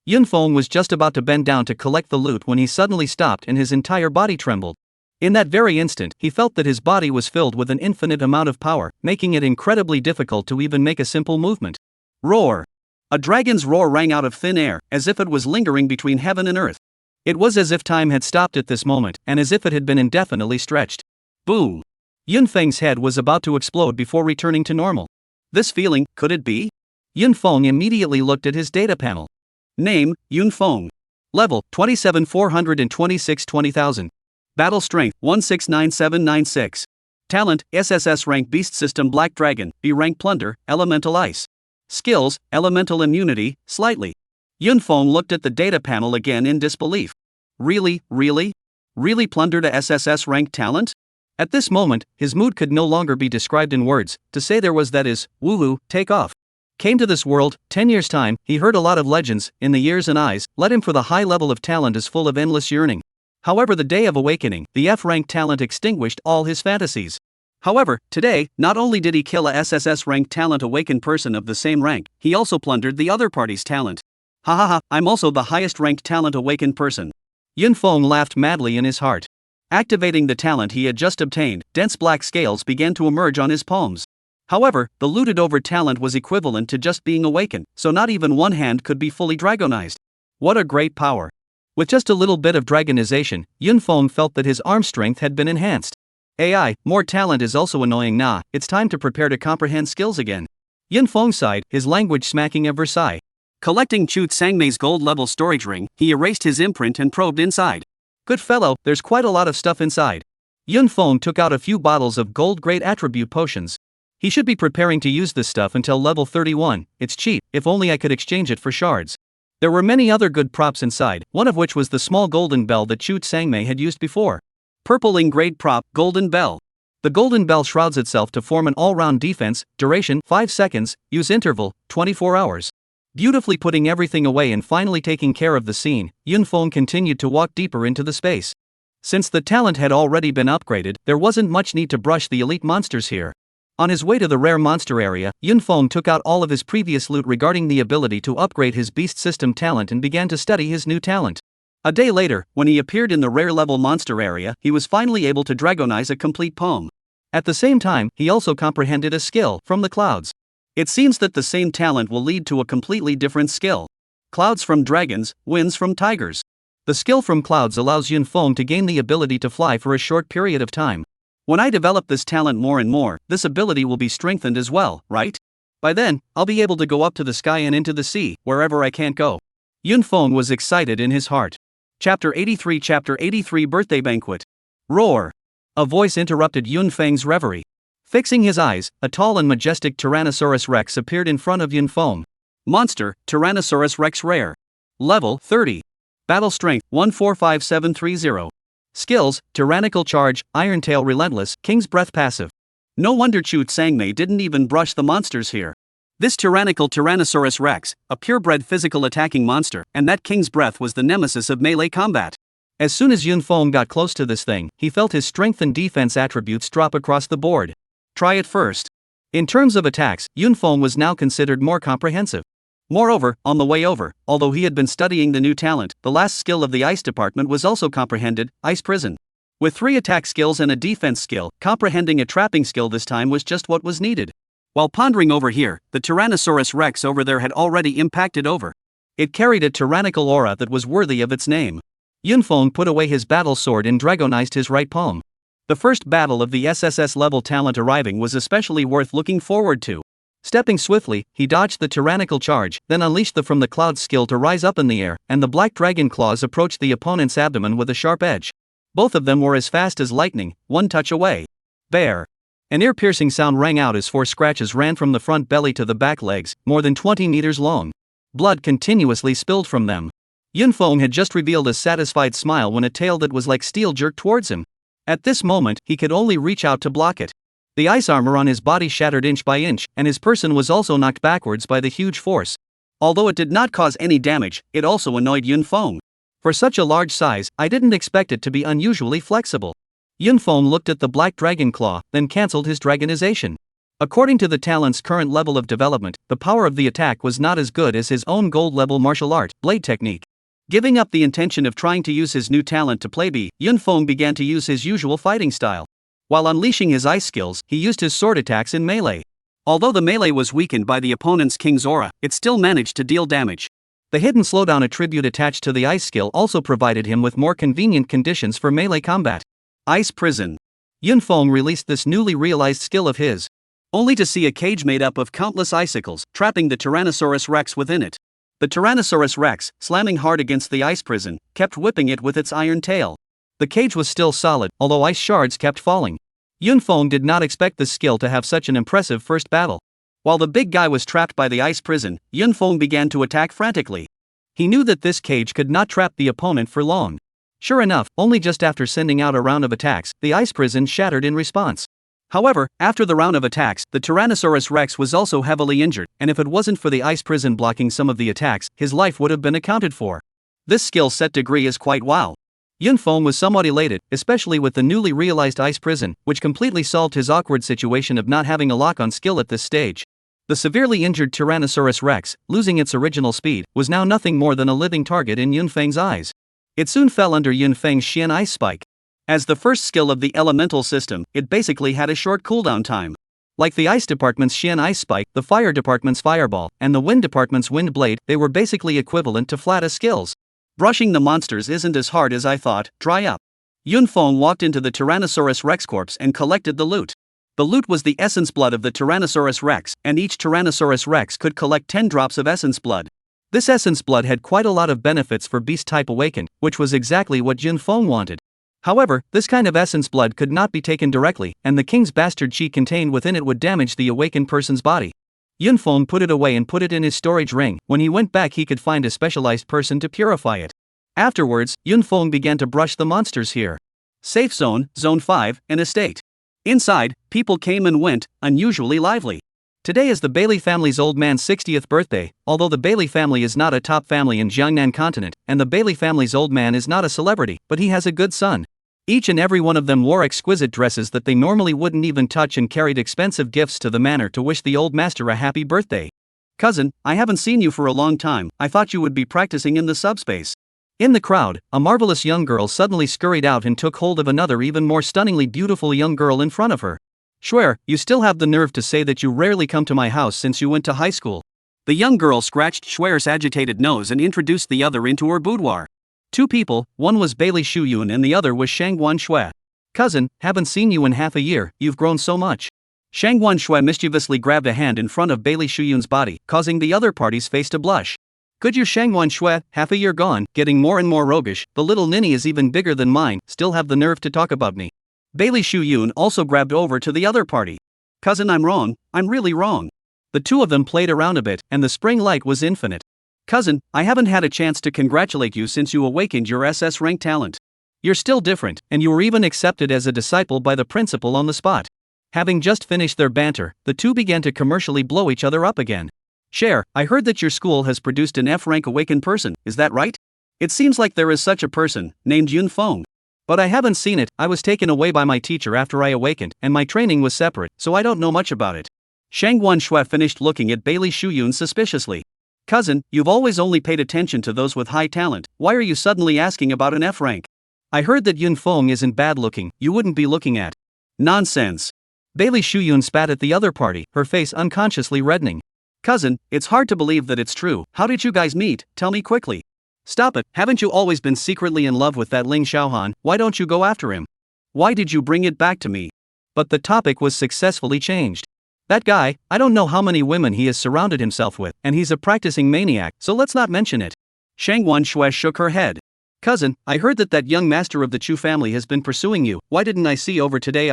Yunfeng was just about to bend down to collect the loot when he suddenly stopped and his entire body trembled. In that very instant, he felt that his body was filled with an infinite amount of power, making it incredibly difficult to even make a simple movement. Roar! A dragon's roar rang out of thin air, as if it was lingering between heaven and earth. It was as if time had stopped at this moment, and as if it had been indefinitely stretched. Boom! Yunfeng's head was about to explode before returning to normal. This feeling, could it be? Yunfeng immediately looked at his data panel. Name, Yunfeng. Level, 27,426 20,000. Battle Strength, 169796. Talent, SSS Rank Beast System Black Dragon, B Rank Plunder, Elemental Ice. Skills, Elemental Immunity, Slightly. Yunfeng looked at the data panel again in disbelief. Really? Really plundered a SSS Rank talent? At this moment, his mood could no longer be described in words. To say there was that is, woohoo, take off. Came to this world, 10 years' time, he heard a lot of legends, in the ears and eyes, led him for the high level of talent is full of endless yearning. However, the day of awakening, the F-rank talent extinguished all his fantasies. However, today, not only did he kill a SSS rank talent awakened person of the same rank, he also plundered the other party's talent. Ha, I'm also the highest ranked talent awakened person. Yunfeng laughed madly in his heart. Activating the talent he had just obtained, dense black scales began to emerge on his palms. However, the looted over talent was equivalent to just being awakened, so not even one hand could be fully dragonized. What a great power! With just a little bit of dragonization, Yunfeng felt that his arm strength had been enhanced. AI, more talent is also annoying. Nah, it's time to prepare to comprehend skills again. Yunfeng sighed, his language smacking of Versailles. Collecting Chu Sangmei's gold-level storage ring, he erased his imprint and probed inside. Good fellow, there's quite a lot of stuff inside. Yunfeng took out a few bottles of gold-grade attribute potions. He should be preparing to use this stuff until level 31, it's cheap, if only I could exchange it for shards. There were many other good props inside, one of which was the small golden bell that Chu Sangmei had used before. Purple Ingrade Prop, Golden Bell. The golden bell shrouds itself to form an all-round defense, duration 5 seconds, use interval 24 hours. Beautifully putting everything away and finally taking care of the scene, Yunfeng continued to walk deeper into the space. Since the talent had already been upgraded, there wasn't much need to brush the elite monsters here. On his way to the rare monster area, Yunfeng took out all of his previous loot regarding the ability to upgrade his beast system talent and began to study his new talent. A day later, when he appeared in the rare level monster area, he was finally able to dragonize a complete poem. At the same time, he also comprehended a skill from the clouds. It seems that the same talent will lead to a completely different skill. Clouds from dragons, winds from tigers. The skill from clouds allows Yunfeng to gain the ability to fly for a short period of time. When I develop this talent more and more, this ability will be strengthened as well, right? By then, I'll be able to go up to the sky and into the sea, wherever I can't go. Yunfeng was excited in his heart. Chapter 83 Birthday Banquet. Roar! A voice interrupted Yunfeng's reverie. Fixing his eyes, a tall and majestic Tyrannosaurus Rex appeared in front of Yunfeng. Monster, Tyrannosaurus Rex Rare. Level, 30. Battle Strength, 145730. Skills, Tyrannical Charge, Iron Tail Relentless, King's Breath Passive. No wonder Chu Tsangmei didn't even brush the monsters here. This tyrannical Tyrannosaurus Rex, a purebred physical attacking monster, and that King's Breath was the nemesis of melee combat. As soon as Yunfeng got close to this thing, he felt his strength and defense attributes drop across the board. Try it first. In terms of attacks, Yunfeng was now considered more comprehensive. Moreover, on the way over, although he had been studying the new talent, the last skill of the ice department was also comprehended, Ice Prison. With 3 attack skills and a defense skill, comprehending a trapping skill this time was just what was needed. While pondering over here, the Tyrannosaurus Rex over there had already impacted over. It carried a tyrannical aura that was worthy of its name. Yunfeng put away his battle sword and dragonized his right palm. The first battle of the SSS level talent arriving was especially worth looking forward to. Stepping swiftly, he dodged the tyrannical charge, then unleashed the From the Clouds skill to rise up in the air, and the black dragon claws approached the opponent's abdomen with a sharp edge. Both of them were as fast as lightning, one touch away. Bear. An ear-piercing sound rang out as 4 scratches ran from the front belly to the back legs, more than 20 meters long. Blood continuously spilled from them. Yunfeng had just revealed a satisfied smile when a tail that was like steel jerked towards him. At this moment, he could only reach out to block it. The ice armor on his body shattered inch by inch, and his person was also knocked backwards by the huge force. Although it did not cause any damage, it also annoyed Yunfeng. For such a large size, I didn't expect it to be unusually flexible. Yunfeng looked at the black dragon claw, then cancelled his dragonization. According to the talent's current level of development, the power of the attack was not as good as his own gold-level martial art, blade technique. Giving up the intention of trying to use his new talent to play B, Yunfeng began to use his usual fighting style. While unleashing his ice skills, he used his sword attacks in melee. Although the melee was weakened by the opponent's King's Aura, it still managed to deal damage. The hidden slowdown attribute attached to the ice skill also provided him with more convenient conditions for melee combat. Ice Prison. Yunfeng released this newly realized skill of his, only to see a cage made up of countless icicles, trapping the Tyrannosaurus Rex within it. The Tyrannosaurus Rex, slamming hard against the ice prison, kept whipping it with its iron tail. The cage was still solid, although ice shards kept falling. Yunfeng did not expect this skill to have such an impressive first battle. While the big guy was trapped by the ice prison, Yunfeng began to attack frantically. He knew that this cage could not trap the opponent for long. Sure enough, only just after sending out a round of attacks, the ice prison shattered in response. However, after the round of attacks, the Tyrannosaurus Rex was also heavily injured, and if it wasn't for the ice prison blocking some of the attacks, his life would have been accounted for. This skill set degree is quite wow. Yunfeng was somewhat elated, especially with the newly realized ice prison, which completely solved his awkward situation of not having a lock-on skill at this stage. The severely injured Tyrannosaurus Rex, losing its original speed, was now nothing more than a living target in Yunfeng's eyes. It soon fell under Yunfeng's Xian Ice Spike. As the first skill of the elemental system, it basically had a short cooldown time. Like the Ice Department's Xian Ice Spike, the Fire Department's Fireball, and the Wind Department's Wind Blade, they were basically equivalent to flat as skills. Brushing the monsters isn't as hard as I thought, dry up. Yunfeng walked into the Tyrannosaurus Rex corpse and collected the loot. The loot was the essence blood of the Tyrannosaurus Rex, and each Tyrannosaurus Rex could collect 10 drops of essence blood. This essence blood had quite a lot of benefits for beast type awakened, which was exactly what Yunfeng wanted. However, this kind of essence blood could not be taken directly, and the king's bastard chi contained within it would damage the awakened person's body. Yunfeng put it away and put it in his storage ring. When he went back, he could find a specialized person to purify it. Afterwards, Yunfeng began to brush the monsters here. Safe zone, Zone 5, an estate. Inside, people came and went, unusually lively. Today is the Bailey family's old man's 60th birthday, although the Bailey family is not a top family in Jiangnan continent, and the Bailey family's old man is not a celebrity, but he has a good son. Each and every one of them wore exquisite dresses that they normally wouldn't even touch and carried expensive gifts to the manor to wish the old master a happy birthday. Cousin, I haven't seen you for a long time. I thought you would be practicing in the subspace. In the crowd, a marvelous young girl suddenly scurried out and took hold of another even more stunningly beautiful young girl in front of her. Swear, you still have the nerve to say that you rarely come to my house since you went to high school. The young girl scratched Schwer's agitated nose and introduced the other into her boudoir. Two people, one was Bailey Shuyun and the other was Shangguan Shui. Cousin, haven't seen you in half a year, you've grown so much. Shangguan Shui mischievously grabbed a hand in front of Bailey Shuyun's body, causing the other party's face to blush. Good year Shangguan Shui, half a year gone, getting more and more roguish, the little ninny is even bigger than mine, still have the nerve to talk about me. Bailey Shuyun also grabbed over to the other party. Cousin, I'm wrong, I'm really wrong. The two of them played around a bit, and the spring light was infinite. Cousin, I haven't had a chance to congratulate you since you awakened your SS rank talent. You're still different, and you were even accepted as a disciple by the principal on the spot. Having just finished their banter, the two began to commercially blow each other up again. Cher, I heard that your school has produced an F-rank awakened person, is that right? It seems like there is such a person, named Yun Feng. But I haven't seen it. I was taken away by my teacher after I awakened, and my training was separate, so I don't know much about it. Shang Guanshui finished looking at Bailey Shuyun suspiciously. Cousin, you've always only paid attention to those with high talent, why are you suddenly asking about an F rank? I heard that Yun Feng isn't bad looking, you wouldn't be looking at. Nonsense. Bailey Shuyun spat at the other party, her face unconsciously reddening. Cousin, it's hard to believe that it's true. How did you guys meet? Tell me quickly. Stop it, haven't you always been secretly in love with that Ling Xiaohan? Why don't you go after him? Why did you bring it back to me? But the topic was successfully changed. That guy, I don't know how many women he has surrounded himself with, and he's a practicing maniac, so let's not mention it. Shang Guanshui shook her head. Cousin, I heard that young master of the Chu family has been pursuing you. Why didn't I see over today?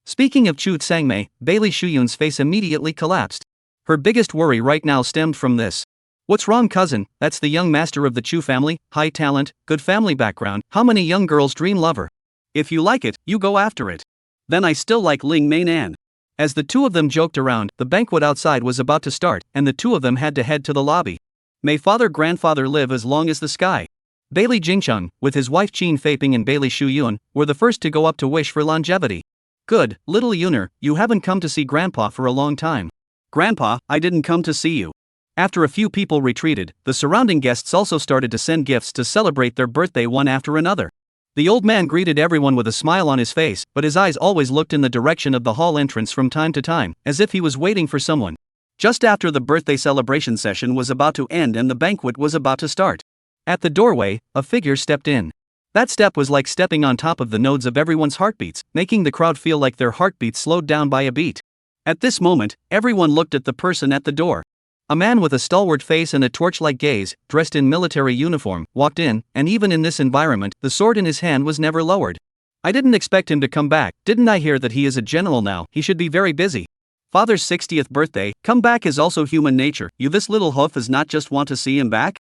Speaking of Chu Tsangmei, Bailey Shuyun's face immediately collapsed. Her biggest worry right now stemmed from this. What's wrong, cousin? That's the young master of the Chu family, high talent, good family background. How many young girls dream lover? If you like it, you go after it. Then I still like Ling Meinan. As the two of them joked around, the banquet outside was about to start, and the two of them had to head to the lobby. May father-grandfather live as long as the sky. Bailey Jingcheng, with his wife Qin Feiping and Bailey Shuyun, were the first to go up to wish for longevity. Good, little Yuner, you haven't come to see Grandpa for a long time. Grandpa, I didn't come to see you. After a few people retreated, the surrounding guests also started to send gifts to celebrate their birthday one after another. The old man greeted everyone with a smile on his face, but his eyes always looked in the direction of the hall entrance from time to time, as if he was waiting for someone. Just after the birthday celebration session was about to end and the banquet was about to start. At the doorway, a figure stepped in. That step was like stepping on top of the nodes of everyone's heartbeats, making the crowd feel like their heartbeats slowed down by a beat. At this moment, everyone looked at the person at the door. A man with a stalwart face and a torch-like gaze, dressed in military uniform, walked in, and even in this environment, the sword in his hand was never lowered. I didn't expect him to come back. Didn't I hear that he is a general now? He should be very busy. Father's 60th birthday, come back is also human nature. You this little hoof is not just want to see him back?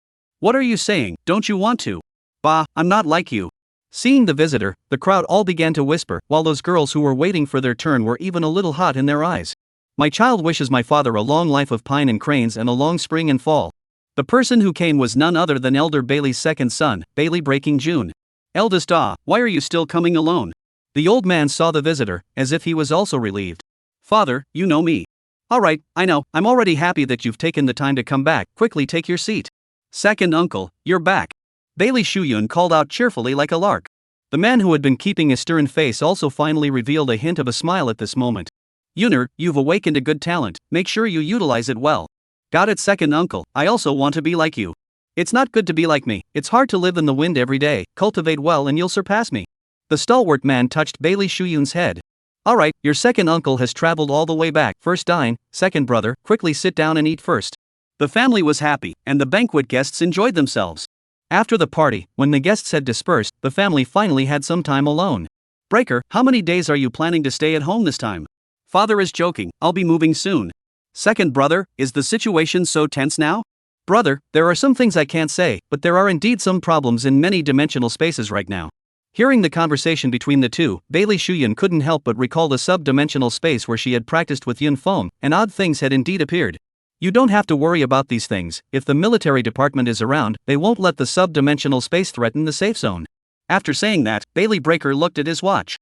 What are you saying? Don't you want to? Bah, I'm not like you. Seeing the visitor, the crowd all began to whisper, while those girls who were waiting for their turn were even a little hot in their eyes. My child wishes my father a long life of pine and cranes and a long spring and fall. The person who came was none other than Elder Bailey's second son, Bailey Breaking June. Eldest, why are you still coming alone? The old man saw the visitor, as if he was also relieved. Father, you know me. Alright, I know, I'm already happy that you've taken the time to come back. Quickly take your seat. Second uncle, you're back. Bailey Shuyun called out cheerfully like a lark. The man who had been keeping a stern face also finally revealed a hint of a smile at this moment. Yuner, you've awakened a good talent, make sure you utilize it well. Got it, second uncle, I also want to be like you. It's not good to be like me, it's hard to live in the wind every day, cultivate well and you'll surpass me. The stalwart man touched Bailey Shuyun's head. Alright, your second uncle has traveled all the way back, first dine, second brother, quickly sit down and eat first. The family was happy, and the banquet guests enjoyed themselves. After the party, when the guests had dispersed, the family finally had some time alone. Breaker, how many days are you planning to stay at home this time? Father is joking, I'll be moving soon. Second brother, is the situation so tense now? Brother, there are some things I can't say, but there are indeed some problems in many dimensional spaces right now. Hearing the conversation between the two, Bailey Shuyun couldn't help but recall the sub-dimensional space where she had practiced with Yun Feng, and odd things had indeed appeared. You don't have to worry about these things. If the military department is around, they won't let the sub-dimensional space threaten the safe zone. After saying that, Bailey Breaker looked at his watch.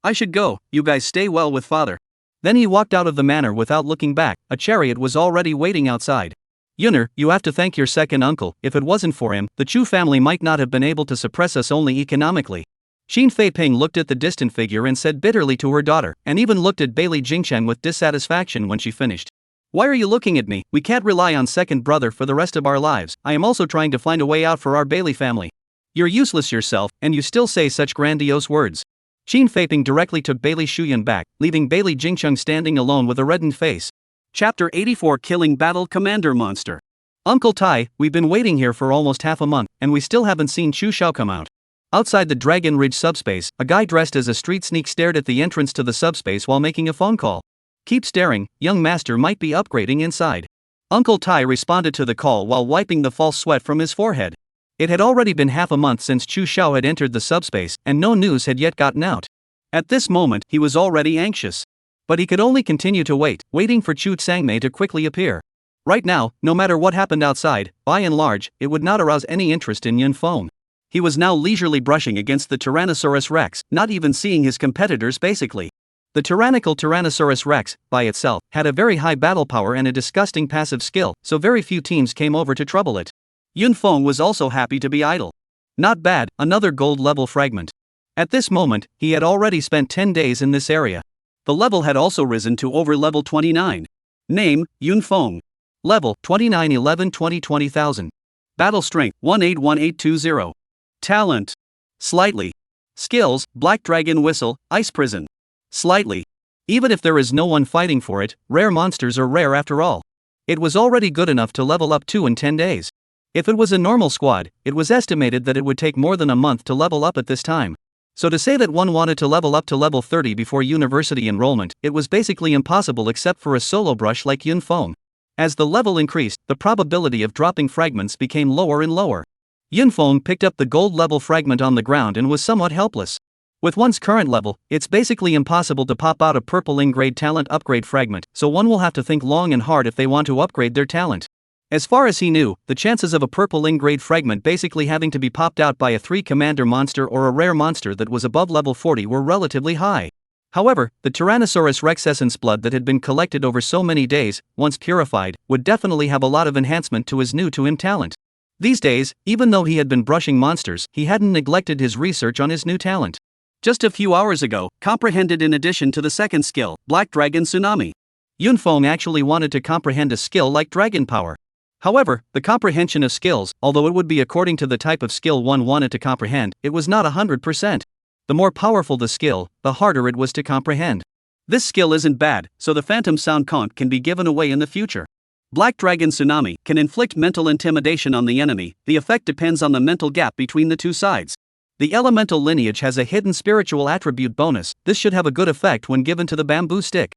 I should go, you guys stay well with father. Then he walked out of the manor without looking back. A chariot was already waiting outside. Yuner, you have to thank your second uncle. If it wasn't for him, the Chu family might not have been able to suppress us only economically. Qin Feiping looked at the distant figure and said bitterly to her daughter, and even looked at Bailey Jingcheng with dissatisfaction when she finished. Why are you looking at me? We can't rely on second brother for the rest of our lives. I am also trying to find a way out for our Bailey family. You're useless yourself, and you still say such grandiose words. Qin Feiping directly took Bailey Shuyun back, leaving Bailey Jingcheng standing alone with a reddened face. Chapter 84 Killing Battle Commander Monster. Uncle Tai, we've been waiting here for almost half a month, and we still haven't seen Chu Xiao come out. Outside the Dragon Ridge subspace, a guy dressed as a street sneak stared at the entrance to the subspace while making a phone call. Keep staring, young master might be upgrading inside. Uncle Tai responded to the call while wiping the false sweat from his forehead. It had already been half a month since Chu Xiao had entered the subspace, and no news had yet gotten out. At this moment, he was already anxious. But he could only continue to wait, waiting for Chu Tsangmei to quickly appear. Right now, no matter what happened outside, by and large, it would not arouse any interest in Yun Feng. He was now leisurely brushing against the Tyrannosaurus Rex, not even seeing his competitors basically. The tyrannical Tyrannosaurus Rex, by itself, had a very high battle power and a disgusting passive skill, so very few teams came over to trouble it. Yun Feng was also happy to be idle. Not bad, another gold level fragment. At this moment, he had already spent 10 days in this area. The level had also risen to over level 29. Name, Yun Feng. Level, 2911 20,000. Battle strength, 181820. Talent. Slightly. Skills, Black Dragon Whistle, Ice Prison. Slightly. Even if there is no one fighting for it, rare monsters are rare after all. It was already good enough to level up to in 10 days. If it was a normal squad, it was estimated that it would take more than a month to level up at this time. So to say that one wanted to level up to level 30 before university enrollment, it was basically impossible except for a solo brush like Yun Feng. As the level increased, the probability of dropping fragments became lower and lower. Yun Feng picked up the gold level fragment on the ground and was somewhat helpless. With one's current level, it's basically impossible to pop out a purple in-grade talent upgrade fragment, so one will have to think long and hard if they want to upgrade their talent. As far as he knew, the chances of a purple in-grade fragment basically having to be popped out by a 3-commander monster or a rare monster that was above level 40 were relatively high. However, the Tyrannosaurus Rex essence blood that had been collected over so many days, once purified, would definitely have a lot of enhancement to his new-to-him talent. These days, even though he had been brushing monsters, he hadn't neglected his research on his new talent. Just a few hours ago, comprehended in addition to the second skill, Black Dragon Tsunami. Yun Feng actually wanted to comprehend a skill like Dragon Power. However, the comprehension of skills, although it would be according to the type of skill one wanted to comprehend, it was not 100%. The more powerful the skill, the harder it was to comprehend. This skill isn't bad, so the Phantom Sound Conch can be given away in the future. Black Dragon Tsunami can inflict mental intimidation on the enemy. The effect depends on the mental gap between the two sides. The elemental lineage has a hidden spiritual attribute bonus. This should have a good effect when given to the bamboo stick.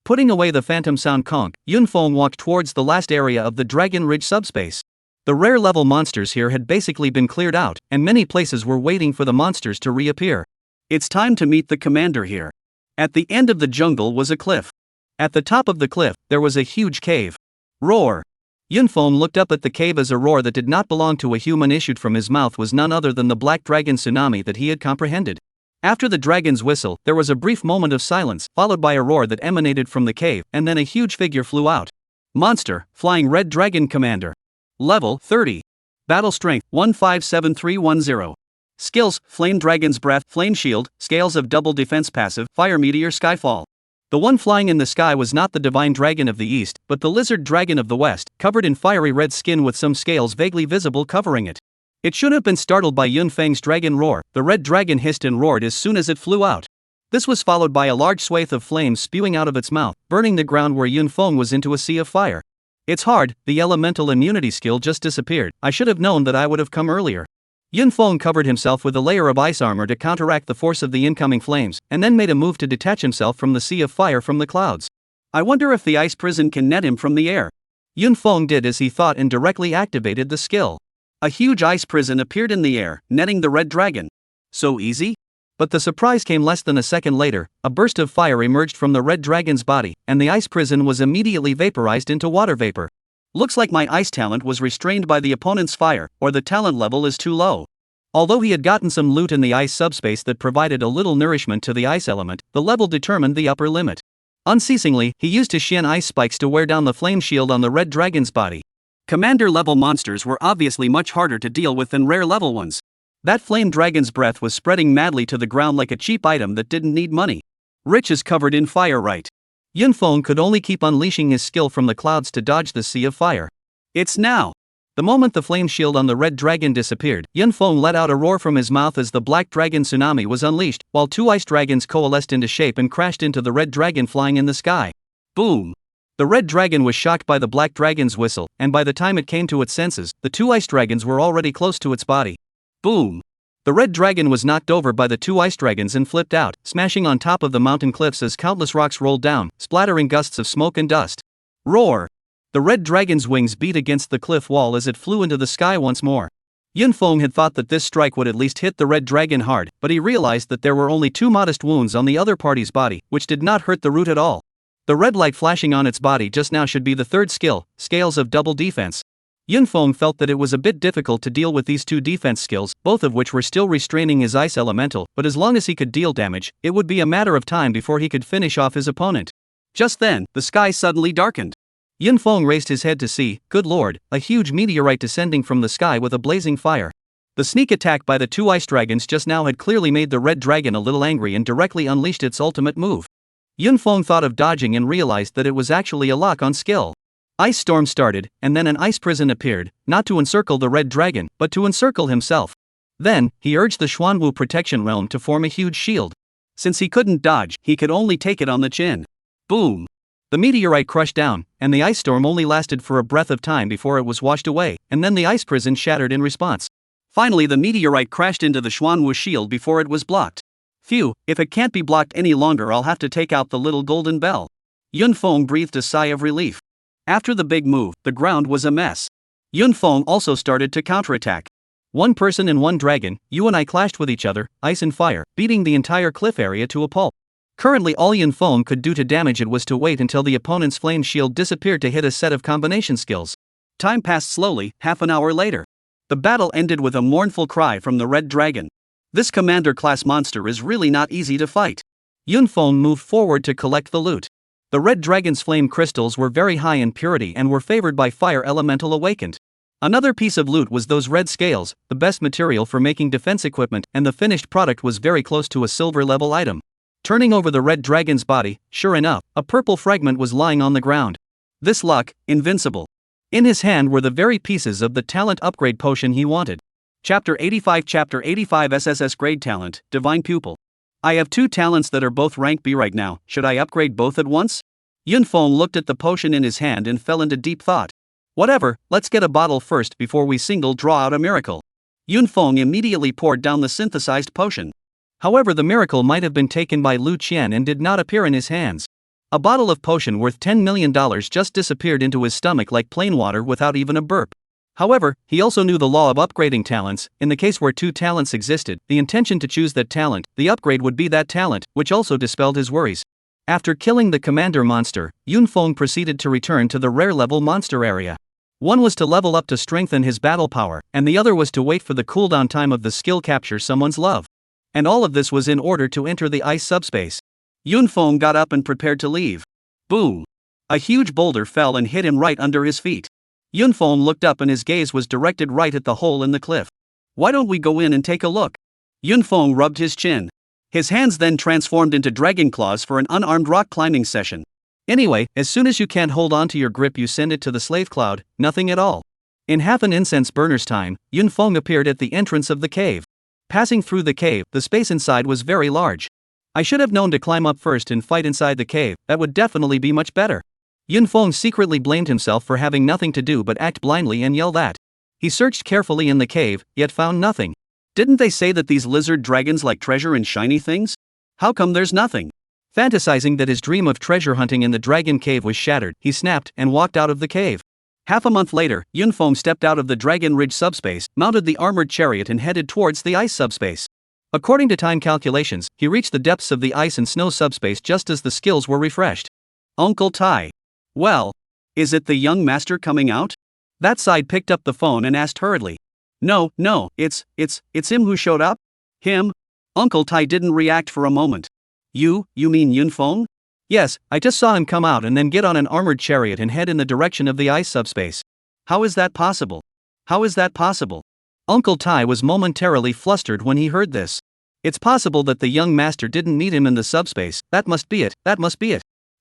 Putting away the Phantom Sound Conch, Yun Feng walked towards the last area of the Dragon Ridge subspace. The rare level monsters here had basically been cleared out, and many places were waiting for the monsters to reappear. It's time to meet the commander here. At the end of the jungle was a cliff. At the top of the cliff, there was a huge cave. Roar! Yun Feng looked up at the cave as a roar that did not belong to a human issued from his mouth was none other than the Black Dragon Tsunami that he had comprehended. After the dragon's whistle, there was a brief moment of silence, followed by a roar that emanated from the cave, and then a huge figure flew out. Monster, Flying Red Dragon Commander. Level 30. Battle Strength 157310. Skills, Flame Dragon's Breath, Flame Shield, Scales of Double Defense Passive, Fire Meteor Skyfall. The one flying in the sky was not the Divine Dragon of the East, but the Lizard Dragon of the West, covered in fiery red skin with some scales vaguely visible covering it. It should have been startled by Yun Feng's dragon roar. The red dragon hissed and roared as soon as it flew out. This was followed by a large swathe of flames spewing out of its mouth, burning the ground where Yun Feng was into a sea of fire. It's hard, the elemental immunity skill just disappeared. I should have known that I would have come earlier. Yun Feng covered himself with a layer of ice armor to counteract the force of the incoming flames, and then made a move to detach himself from the sea of fire from the clouds. I wonder if the ice prison can net him from the air. Yun Feng did as he thought and directly activated the skill. A huge ice prison appeared in the air, netting the red dragon. So easy? But the surprise came less than a second later. A burst of fire emerged from the red dragon's body, and the ice prison was immediately vaporized into water vapor. Looks like my ice talent was restrained by the opponent's fire, or the talent level is too low. Although he had gotten some loot in the ice subspace that provided a little nourishment to the ice element, the level determined the upper limit. Unceasingly, he used his Xian ice spikes to wear down the flame shield on the red dragon's body. Commander-level monsters were obviously much harder to deal with than rare-level ones. That flame dragon's breath was spreading madly to the ground like a cheap item that didn't need money. Rich is covered in fire, right? Yun Feng could only keep unleashing his skill from the clouds to dodge the sea of fire. It's now! The moment the flame shield on the red dragon disappeared, Yun Feng let out a roar from his mouth as the Black Dragon Tsunami was unleashed, while two ice dragons coalesced into shape and crashed into the red dragon flying in the sky. Boom! The red dragon was shocked by the black dragon's whistle, and by the time it came to its senses, the two ice dragons were already close to its body. Boom! The red dragon was knocked over by the two ice dragons and flipped out, smashing on top of the mountain cliffs as countless rocks rolled down, splattering gusts of smoke and dust. Roar! The red dragon's wings beat against the cliff wall as it flew into the sky once more. Yunfeng had thought that this strike would at least hit the red dragon hard, but he realized that there were only two modest wounds on the other party's body, which did not hurt the root at all. The red light flashing on its body just now should be the third skill, Scales of Double Defense. Yunfeng felt that it was a bit difficult to deal with these two defense skills, both of which were still restraining his ice elemental, but as long as he could deal damage, it would be a matter of time before he could finish off his opponent. Just then, the sky suddenly darkened. Yunfeng raised his head to see, good lord, a huge meteorite descending from the sky with a blazing fire. The sneak attack by the two ice dragons just now had clearly made the red dragon a little angry and directly unleashed its ultimate move. Yunfeng thought of dodging and realized that it was actually a lock on skill. Ice storm started, and then an ice prison appeared, not to encircle the red dragon, but to encircle himself. Then, he urged the Xuanwu protection realm to form a huge shield. Since he couldn't dodge, he could only take it on the chin. Boom! The meteorite crushed down, and the ice storm only lasted for a breath of time before it was washed away, and then the ice prison shattered in response. Finally, the meteorite crashed into the Xuanwu shield before it was blocked. Phew, if it can't be blocked any longer, I'll have to take out the little golden bell. Yunfeng breathed a sigh of relief. After the big move, the ground was a mess. Yunfeng also started to counterattack. One person and one dragon, you and I clashed with each other, ice and fire, beating the entire cliff area to a pulp. Currently all Yunfeng could do to damage it was to wait until the opponent's flame shield disappeared to hit a set of combination skills. Time passed slowly, half an hour later. The battle ended with a mournful cry from the red dragon. This commander-class monster is really not easy to fight. Yunfeng moved forward to collect the loot. The red dragon's flame crystals were very high in purity and were favored by fire elemental awakened. Another piece of loot was those red scales, the best material for making defense equipment, and the finished product was very close to a silver level item. Turning over the red dragon's body, sure enough, a purple fragment was lying on the ground. This luck, invincible. In his hand were the very pieces of the talent upgrade potion he wanted. Chapter 85 SSS Grade Talent, Divine Pupil. I have two talents that are both rank B right now, should I upgrade both at once? Yunfeng looked at the potion in his hand and fell into deep thought. Whatever, let's get a bottle first before we single draw out a miracle. Yunfeng immediately poured down the synthesized potion. However, the miracle might have been taken by Lu Qian and did not appear in his hands. A bottle of potion worth $10 million just disappeared into his stomach like plain water without even a burp. However, he also knew the law of upgrading talents. In the case where two talents existed, the intention to choose that talent, the upgrade would be that talent, which also dispelled his worries. After killing the commander monster, Yunfeng proceeded to return to the rare level monster area. One was to level up to strengthen his battle power, and the other was to wait for the cooldown time of the skill capture someone's love. And all of this was in order to enter the ice subspace. Yunfeng got up and prepared to leave. Boom! A huge boulder fell and hit him right under his feet. Yunfeng looked up and his gaze was directed right at the hole in the cliff. Why don't we go in and take a look? Yunfeng rubbed his chin. His hands then transformed into dragon claws for an unarmed rock climbing session. Anyway, as soon as you can't hold on to your grip, you send it to the slave cloud, nothing at all. In half an incense burner's time, Yunfeng appeared at the entrance of the cave. Passing through the cave, the space inside was very large. I should have known to climb up first and fight inside the cave, that would definitely be much better. Yunfeng secretly blamed himself for having nothing to do but act blindly and yell that. He searched carefully in the cave, yet found nothing. Didn't they say that these lizard dragons like treasure and shiny things? How come there's nothing? Fantasizing that his dream of treasure hunting in the dragon cave was shattered, he snapped and walked out of the cave. Half a month later, Yunfeng stepped out of the Dragon Ridge subspace, mounted the armored chariot and headed towards the ice subspace. According to time calculations, he reached the depths of the ice and snow subspace just as the skills were refreshed. Uncle Tai. Well, is it the young master coming out? That side picked up the phone and asked hurriedly. No, it's him who showed up? Him? Uncle Tai didn't react for a moment. You mean Yunfeng? Yes, I just saw him come out and then get on an armored chariot and head in the direction of the ice subspace. How is that possible? Uncle Tai was momentarily flustered when he heard this. It's possible that the young master didn't meet him in the subspace, that must be it.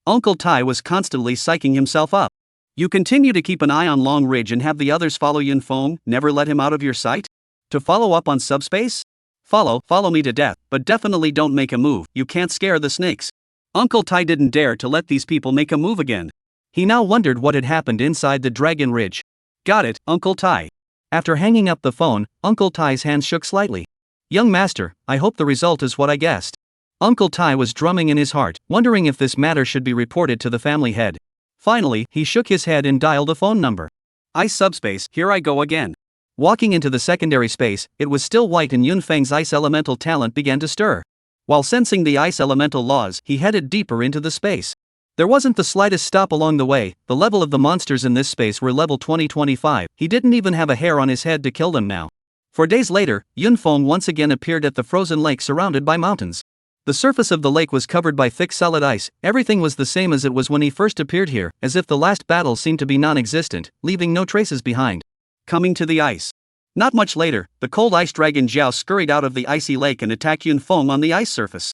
Uncle Tai was constantly psyching himself up. You continue to keep an eye on Long Ridge and have the others follow Yunfeng, never let him out of your sight? To follow up on subspace? Follow me to death, but definitely don't make a move, you can't scare the snakes. Uncle Tai didn't dare to let these people make a move again. He now wondered what had happened inside the Dragon Ridge. Got it, Uncle Tai. After hanging up the phone, Uncle Tai's hands shook slightly. Young master, I hope the result is what I guessed. Uncle Tai was drumming in his heart, wondering if this matter should be reported to the family head. Finally, he shook his head and dialed a phone number. Ice subspace, here I go again. Walking into the secondary space, it was still white and Yunfeng's ice elemental talent began to stir. While sensing the ice elemental laws, he headed deeper into the space. There wasn't the slightest stop along the way. The level of the monsters in this space were level 20-25. He didn't even have a hair on his head to kill them now. 4 days later, Yunfeng once again appeared at the frozen lake surrounded by mountains. The surface of the lake was covered by thick solid ice. Everything was the same as it was when he first appeared here, as if the last battle seemed to be non-existent, leaving no traces behind. Coming to the ice. Not much later, the cold ice dragon Zhao scurried out of the icy lake and attacked Yunfeng on the ice surface.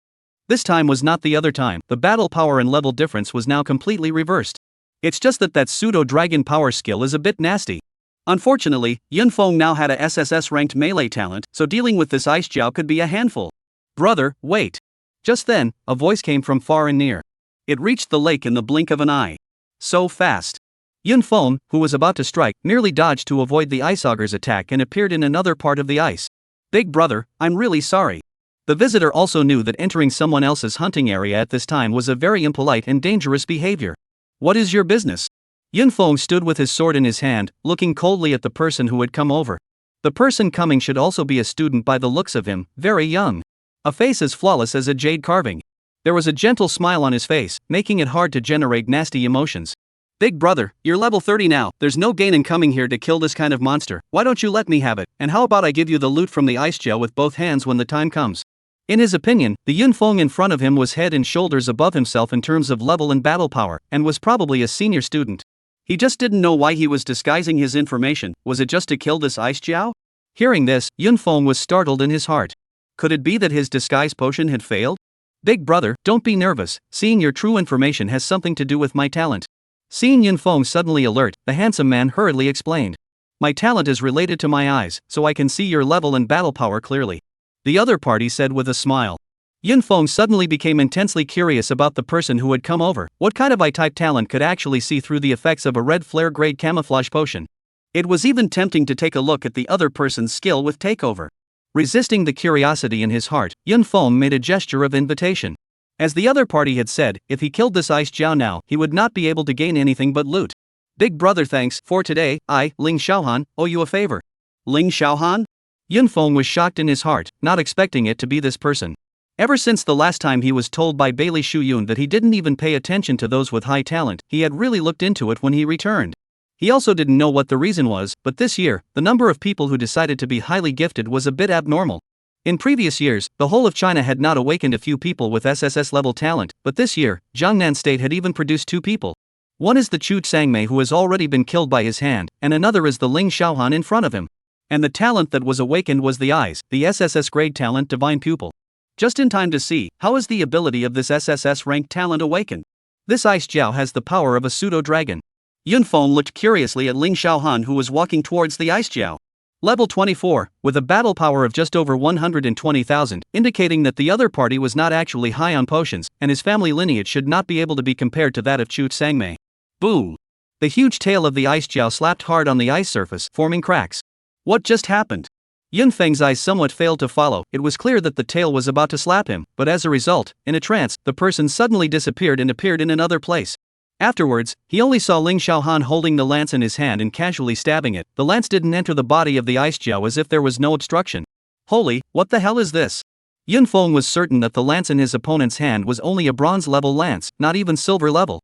This time was not the other time. The battle power and level difference was now completely reversed. It's just that pseudo-dragon power skill is a bit nasty. Unfortunately, Yunfeng now had a SSS-ranked melee talent, so dealing with this ice Zhao could be a handful. Brother, wait. Just then, a voice came from far and near. It reached the lake in the blink of an eye. So fast. Yunfeng, who was about to strike, merely dodged to avoid the ice auger's attack and appeared in another part of the ice. Big brother, I'm really sorry. The visitor also knew that entering someone else's hunting area at this time was a very impolite and dangerous behavior. What is your business? Yunfeng stood with his sword in his hand, looking coldly at the person who had come over. The person coming should also be a student by the looks of him, very young. A face as flawless as a jade carving. There was a gentle smile on his face, making it hard to generate nasty emotions. Big brother, you're level 30 now, there's no gain in coming here to kill this kind of monster. Why don't you let me have it, and how about I give you the loot from the ice gel with both hands when the time comes? In his opinion, the Yunfeng in front of him was head and shoulders above himself in terms of level and battle power, and was probably a senior student. He just didn't know why he was disguising his information. Was it just to kill this ice Jiao? Hearing this, Yunfeng was startled in his heart. Could it be that his disguise potion had failed? Big brother, don't be nervous, seeing your true information has something to do with my talent. Seeing Yunfeng suddenly alert, the handsome man hurriedly explained. My talent is related to my eyes, so I can see your level and battle power clearly. The other party said with a smile. Yunfeng suddenly became intensely curious about the person who had come over. What kind of eye-type talent could actually see through the effects of a red flare-grade camouflage potion? It was even tempting to take a look at the other person's skill with takeover. Resisting the curiosity in his heart, Yunfeng made a gesture of invitation. As the other party had said, if he killed this ice Jiao now, he would not be able to gain anything but loot. Big brother, thanks for today. I, Ling Xiaohan, owe you a favor. Ling Xiaohan? Yunfeng was shocked in his heart, not expecting it to be this person. Ever since the last time he was told by Bailey Shuyun that he didn't even pay attention to those with high talent, he had really looked into it when he returned. He also didn't know what the reason was, but this year, the number of people who decided to be highly gifted was a bit abnormal. In previous years, the whole of China had not awakened a few people with SSS-level talent, but this year, Jiangnan State had even produced 2 people. One is the Chu Changmei who has already been killed by his hand, and another is the Ling Xiaohan in front of him. And the talent that was awakened was the eyes, the SSS-grade talent Divine Pupil. Just in time to see, how is the ability of this SSS-ranked talent awakened? This ice Jiao has the power of a pseudo-dragon. Yunfeng looked curiously at Ling Xiaohan who was walking towards the ice Jiao. Level 24, with a battle power of just over 120,000, indicating that the other party was not actually high on potions, and his family lineage should not be able to be compared to that of Chu Changmei. Boom! The huge tail of the ice Jiao slapped hard on the ice surface, forming cracks. What just happened? Yunfeng's eyes somewhat failed to follow. It was clear that the tail was about to slap him, but as a result, in a trance, the person suddenly disappeared and appeared in another place. Afterwards, he only saw Ling Xiaohan holding the lance in his hand and casually stabbing it. The lance didn't enter the body of the ice Jiao as if there was no obstruction. Holy, what the hell is this? Yunfeng was certain that the lance in his opponent's hand was only a bronze-level lance, not even silver level.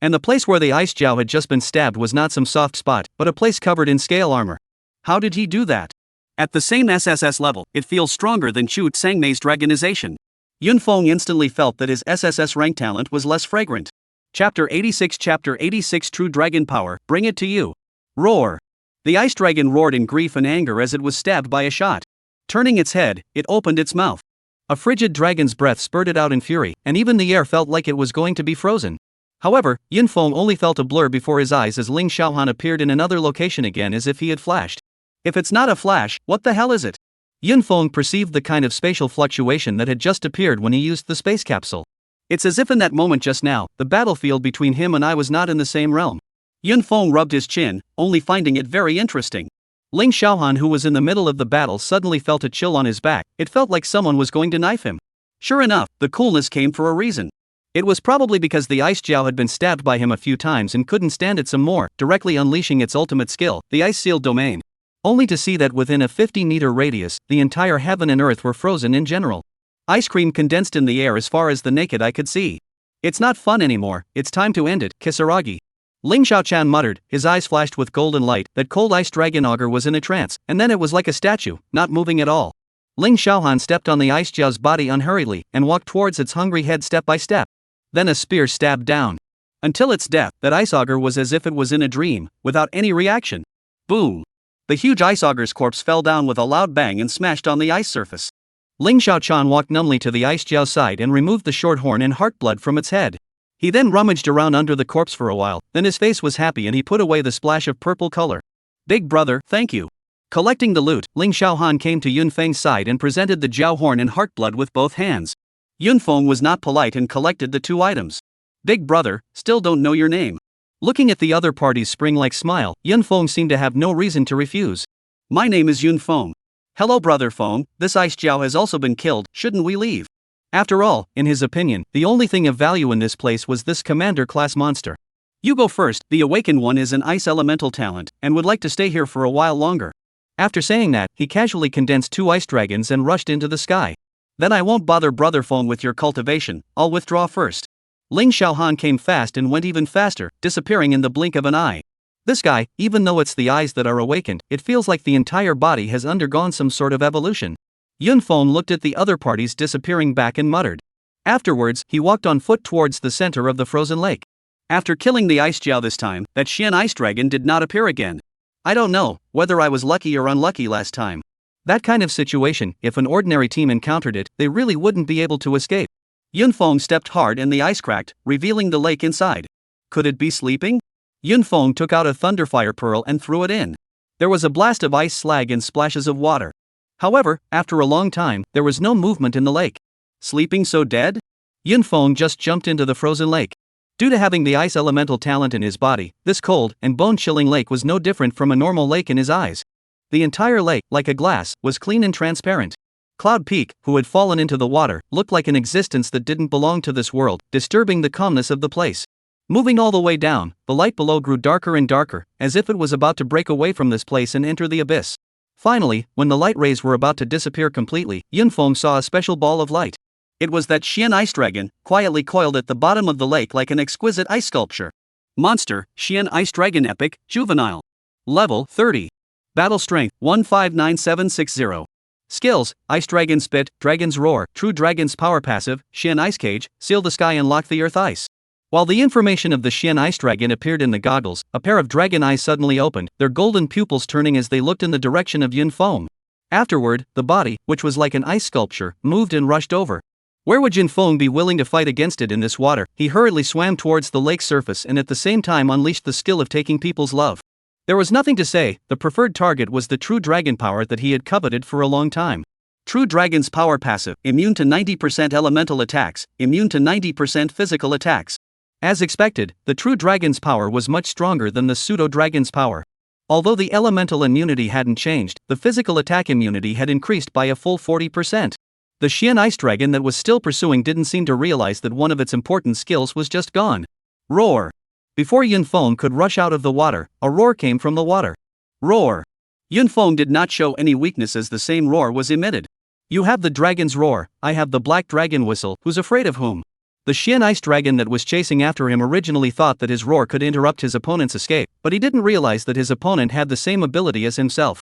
And the place where the ice Jiao had just been stabbed was not some soft spot, but a place covered in scale armor. How did he do that? At the same SSS level, it feels stronger than Chu Changmei's dragonization. Yunfeng instantly felt that his SSS rank talent was less fragrant. Chapter 86 True Dragon Power, bring it to you. Roar. The ice dragon roared in grief and anger as it was stabbed by a shot. Turning its head, it opened its mouth. A frigid dragon's breath spurted out in fury, and even the air felt like it was going to be frozen. However, Yunfeng only felt a blur before his eyes as Ling Xiaohan appeared in another location again as if he had flashed. If it's not a flash, what the hell is it? Yunfeng perceived the kind of spatial fluctuation that had just appeared when he used the space capsule. It's as if in that moment just now, the battlefield between him and I was not in the same realm. Yunfeng rubbed his chin, only finding it very interesting. Ling Xiaohan, who was in the middle of the battle, suddenly felt a chill on his back. It felt like someone was going to knife him. Sure enough, the coolness came for a reason. It was probably because the ice jiao had been stabbed by him a few times and couldn't stand it some more, directly unleashing its ultimate skill, the ice-sealed domain. Only to see that within a 50-meter radius, the entire heaven and earth were frozen in general. Ice cream condensed in the air as far as the naked eye could see. It's not fun anymore, it's time to end it, Kisaragi. Ling Xiaochan muttered, his eyes flashed with golden light. That cold ice dragon augur was in a trance, and then it was like a statue, not moving at all. Ling Xiaohan stepped on the ice jiao's body unhurriedly and walked towards its hungry head step by step. Then a spear stabbed down. Until its death, that ice augur was as if it was in a dream, without any reaction. Boom! The huge ice augur's corpse fell down with a loud bang and smashed on the ice surface. Ling Xiaochan walked numbly to the ice jiao's side and removed the short horn and heart blood from its head. He then rummaged around under the corpse for a while, then his face was happy and he put away the splash of purple color. Big brother, thank you. Collecting the loot, Ling Xiaohan came to Yun Feng's side and presented the jiao horn and heart blood with both hands. Yun Feng was not polite and collected the two items. Big brother, still don't know your name. Looking at the other party's spring-like smile, Yun Feng seemed to have no reason to refuse. My name is Yun Feng. Hello brother Feng, this ice jiao has also been killed, shouldn't we leave? After all, in his opinion, the only thing of value in this place was this commander-class monster. You go first, the awakened one is an ice elemental talent, and would like to stay here for a while longer. After saying that, he casually condensed two ice dragons and rushed into the sky. Then I won't bother brother Feng with your cultivation, I'll withdraw first. Ling Xiaohan came fast and went even faster, disappearing in the blink of an eye. This guy, even though it's the eyes that are awakened, it feels like the entire body has undergone some sort of evolution. Yun Feng looked at the other parties disappearing back and muttered. Afterwards, he walked on foot towards the center of the frozen lake. After killing the ice jiao this time, that Xian ice dragon did not appear again. I don't know whether I was lucky or unlucky last time. That kind of situation, if an ordinary team encountered it, they really wouldn't be able to escape. Yun Feng stepped hard and the ice cracked, revealing the lake inside. Could it be sleeping? Yun Feng took out a thunderfire pearl and threw it in. There was a blast of ice slag and splashes of water. However, after a long time, there was no movement in the lake. Sleeping so dead? Yun Feng just jumped into the frozen lake. Due to having the ice elemental talent in his body, this cold and bone-chilling lake was no different from a normal lake in his eyes. The entire lake, like a glass, was clean and transparent. Cloud Peak, who had fallen into the water, looked like an existence that didn't belong to this world, disturbing the calmness of the place. Moving all the way down, the light below grew darker and darker, as if it was about to break away from this place and enter the abyss. Finally, when the light rays were about to disappear completely, Yun Feng saw a special ball of light. It was that Xian ice dragon, quietly coiled at the bottom of the lake like an exquisite ice sculpture. Monster, Xian ice dragon epic, juvenile. Level 30. Battle strength, 159760. Skills, Ice Dragon Spit, Dragon's Roar, True Dragon's Power Passive, Xian Ice Cage, Seal the Sky and Lock the Earth Ice. While the information of the Xian Ice Dragon appeared in the goggles, a pair of dragon eyes suddenly opened, their golden pupils turning as they looked in the direction of Yun Feng. Afterward, the body, which was like an ice sculpture, moved and rushed over. Where would Yun Feng be willing to fight against it in this water? He hurriedly swam towards the lake's surface and at the same time unleashed the skill of taking people's love. There was nothing to say, the preferred target was the true dragon power that he had coveted for a long time. True Dragon's Power Passive, immune to 90% elemental attacks, immune to 90% physical attacks. As expected, the True Dragon's power was much stronger than the Pseudo-Dragon's power. Although the elemental immunity hadn't changed, the physical attack immunity had increased by a full 40%. The Xian Ice Dragon that was still pursuing didn't seem to realize that one of its important skills was just gone. Roar! Before Yun Feng could rush out of the water, a roar came from the water. Roar! Yun Feng did not show any weakness as the same roar was emitted. You have the dragon's roar, I have the black dragon whistle, who's afraid of whom? The Xian Ice Dragon that was chasing after him originally thought that his roar could interrupt his opponent's escape, but he didn't realize that his opponent had the same ability as himself.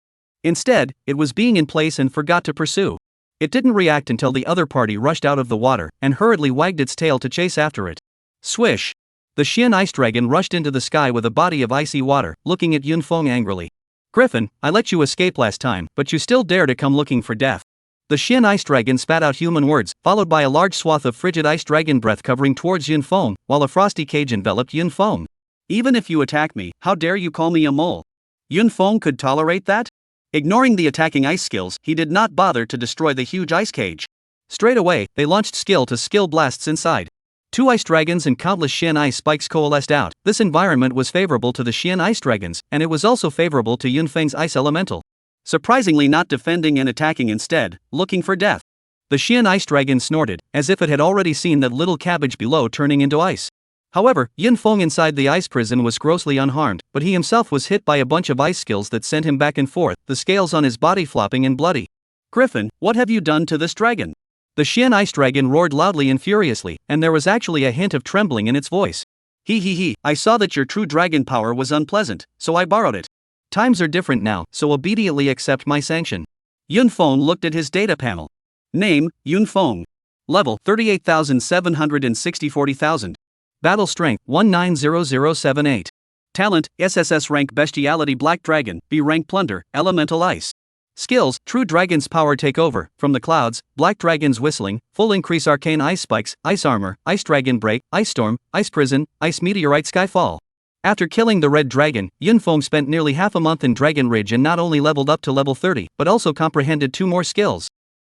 Instead, it was being in place and forgot to pursue. It didn't react until the other party rushed out of the water and hurriedly wagged its tail to chase after it. Swish! The Xian Ice Dragon rushed into the sky with a body of icy water, looking at Yun Feng angrily. Griffin, I let you escape last time, but you still dare to come looking for death. The Xian Ice Dragon spat out human words, followed by a large swath of frigid ice dragon breath covering towards Yun Feng, while a frosty cage enveloped Yun Feng. Even if you attack me, how dare you call me a mole? Yun Feng could tolerate that? Ignoring the attacking ice skills, he did not bother to destroy the huge ice cage. Straight away, they launched skill-to-skill blasts inside. 2 ice dragons and countless Xian ice spikes coalesced out. This environment was favorable to the Xian ice dragons, and it was also favorable to Yunfeng's ice elemental. Surprisingly not defending and attacking instead, looking for death. The Xian ice dragon snorted, as if it had already seen that little cabbage below turning into ice. However, Yunfeng inside the ice prison was grossly unharmed, but he himself was hit by a bunch of ice skills that sent him back and forth, the scales on his body flopping and bloody. Griffin, what have you done to this dragon? The Xian ice dragon roared loudly and furiously, and there was actually a hint of trembling in its voice. He, I saw that your true dragon power was unpleasant, so I borrowed it. Times are different now, so obediently accept my sanction. Yunfeng looked at his data panel. Name, Yunfeng. Level, 38,760 40,000. Battle strength, 190078. Talent, SSS rank bestiality black dragon, B rank plunder, elemental ice. Skills, true dragon's power take over, from the clouds, black dragon's whistling, full increase arcane ice spikes, ice armor, ice dragon break, ice storm, ice prison, ice meteorite skyfall. After killing the red dragon, Yunfeng spent nearly half a month in Dragon Ridge and not only leveled up to level 30, but also comprehended 2 more skills.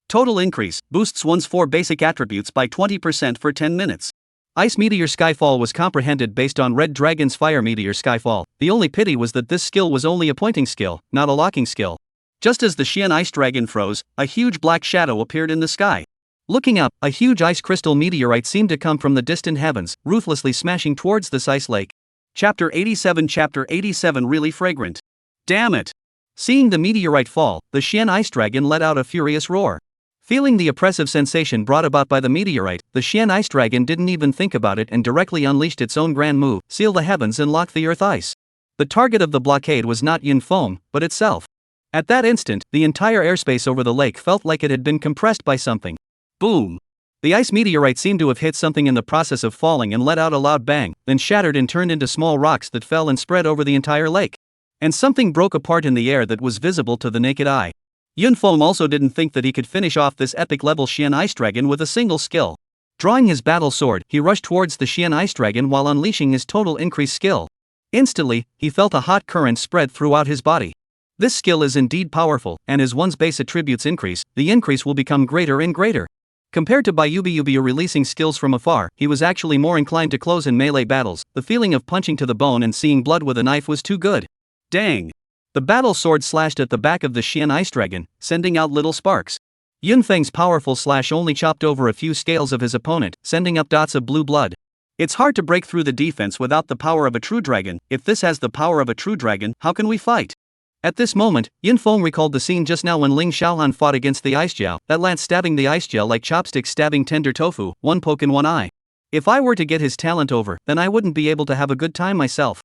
Total increase, boosts one's 4 basic attributes by 20% for 10 minutes. Ice Meteor Skyfall was comprehended based on Red Dragon's Fire Meteor Skyfall. The only pity was that this skill was only a pointing skill, not a locking skill. Just as the Xian ice dragon froze, a huge black shadow appeared in the sky. Looking up, a huge ice crystal meteorite seemed to come from the distant heavens, ruthlessly smashing towards this ice lake. Chapter 87 really fragrant. Damn it! Seeing the meteorite fall, the Xian ice dragon let out a furious roar. Feeling the oppressive sensation brought about by the meteorite, the Xian ice dragon didn't even think about it and directly unleashed its own grand move, seal the heavens and lock the earth ice. The target of the blockade was not Yunfeng, but itself. At that instant, the entire airspace over the lake felt like it had been compressed by something. Boom! The ice meteorite seemed to have hit something in the process of falling and let out a loud bang, then shattered and turned into small rocks that fell and spread over the entire lake. And something broke apart in the air that was visible to the naked eye. Yunfeng also didn't think that he could finish off this epic-level Xian ice dragon with a single skill. Drawing his battle sword, he rushed towards the Xian ice dragon while unleashing his total increased skill. Instantly, he felt a hot current spread throughout his body. This skill is indeed powerful, and as one's base attributes increase, the increase will become greater and greater. Compared to Bayubi releasing skills from afar, he was actually more inclined to close in melee battles. The feeling of punching to the bone and seeing blood with a knife was too good. Dang! The battle sword slashed at the back of the Xian ice dragon, sending out little sparks. Yunfeng's powerful slash only chopped over a few scales of his opponent, sending up dots of blue blood. It's hard to break through the defense without the power of a true dragon. If this has the power of a true dragon, how can we fight? At this moment, Yunfeng recalled the scene just now when Ling Xiaohan fought against the ice gel, that lance stabbing the ice gel like chopsticks stabbing tender tofu, one poke in one eye. If I were to get his talent over, then I wouldn't be able to have a good time myself.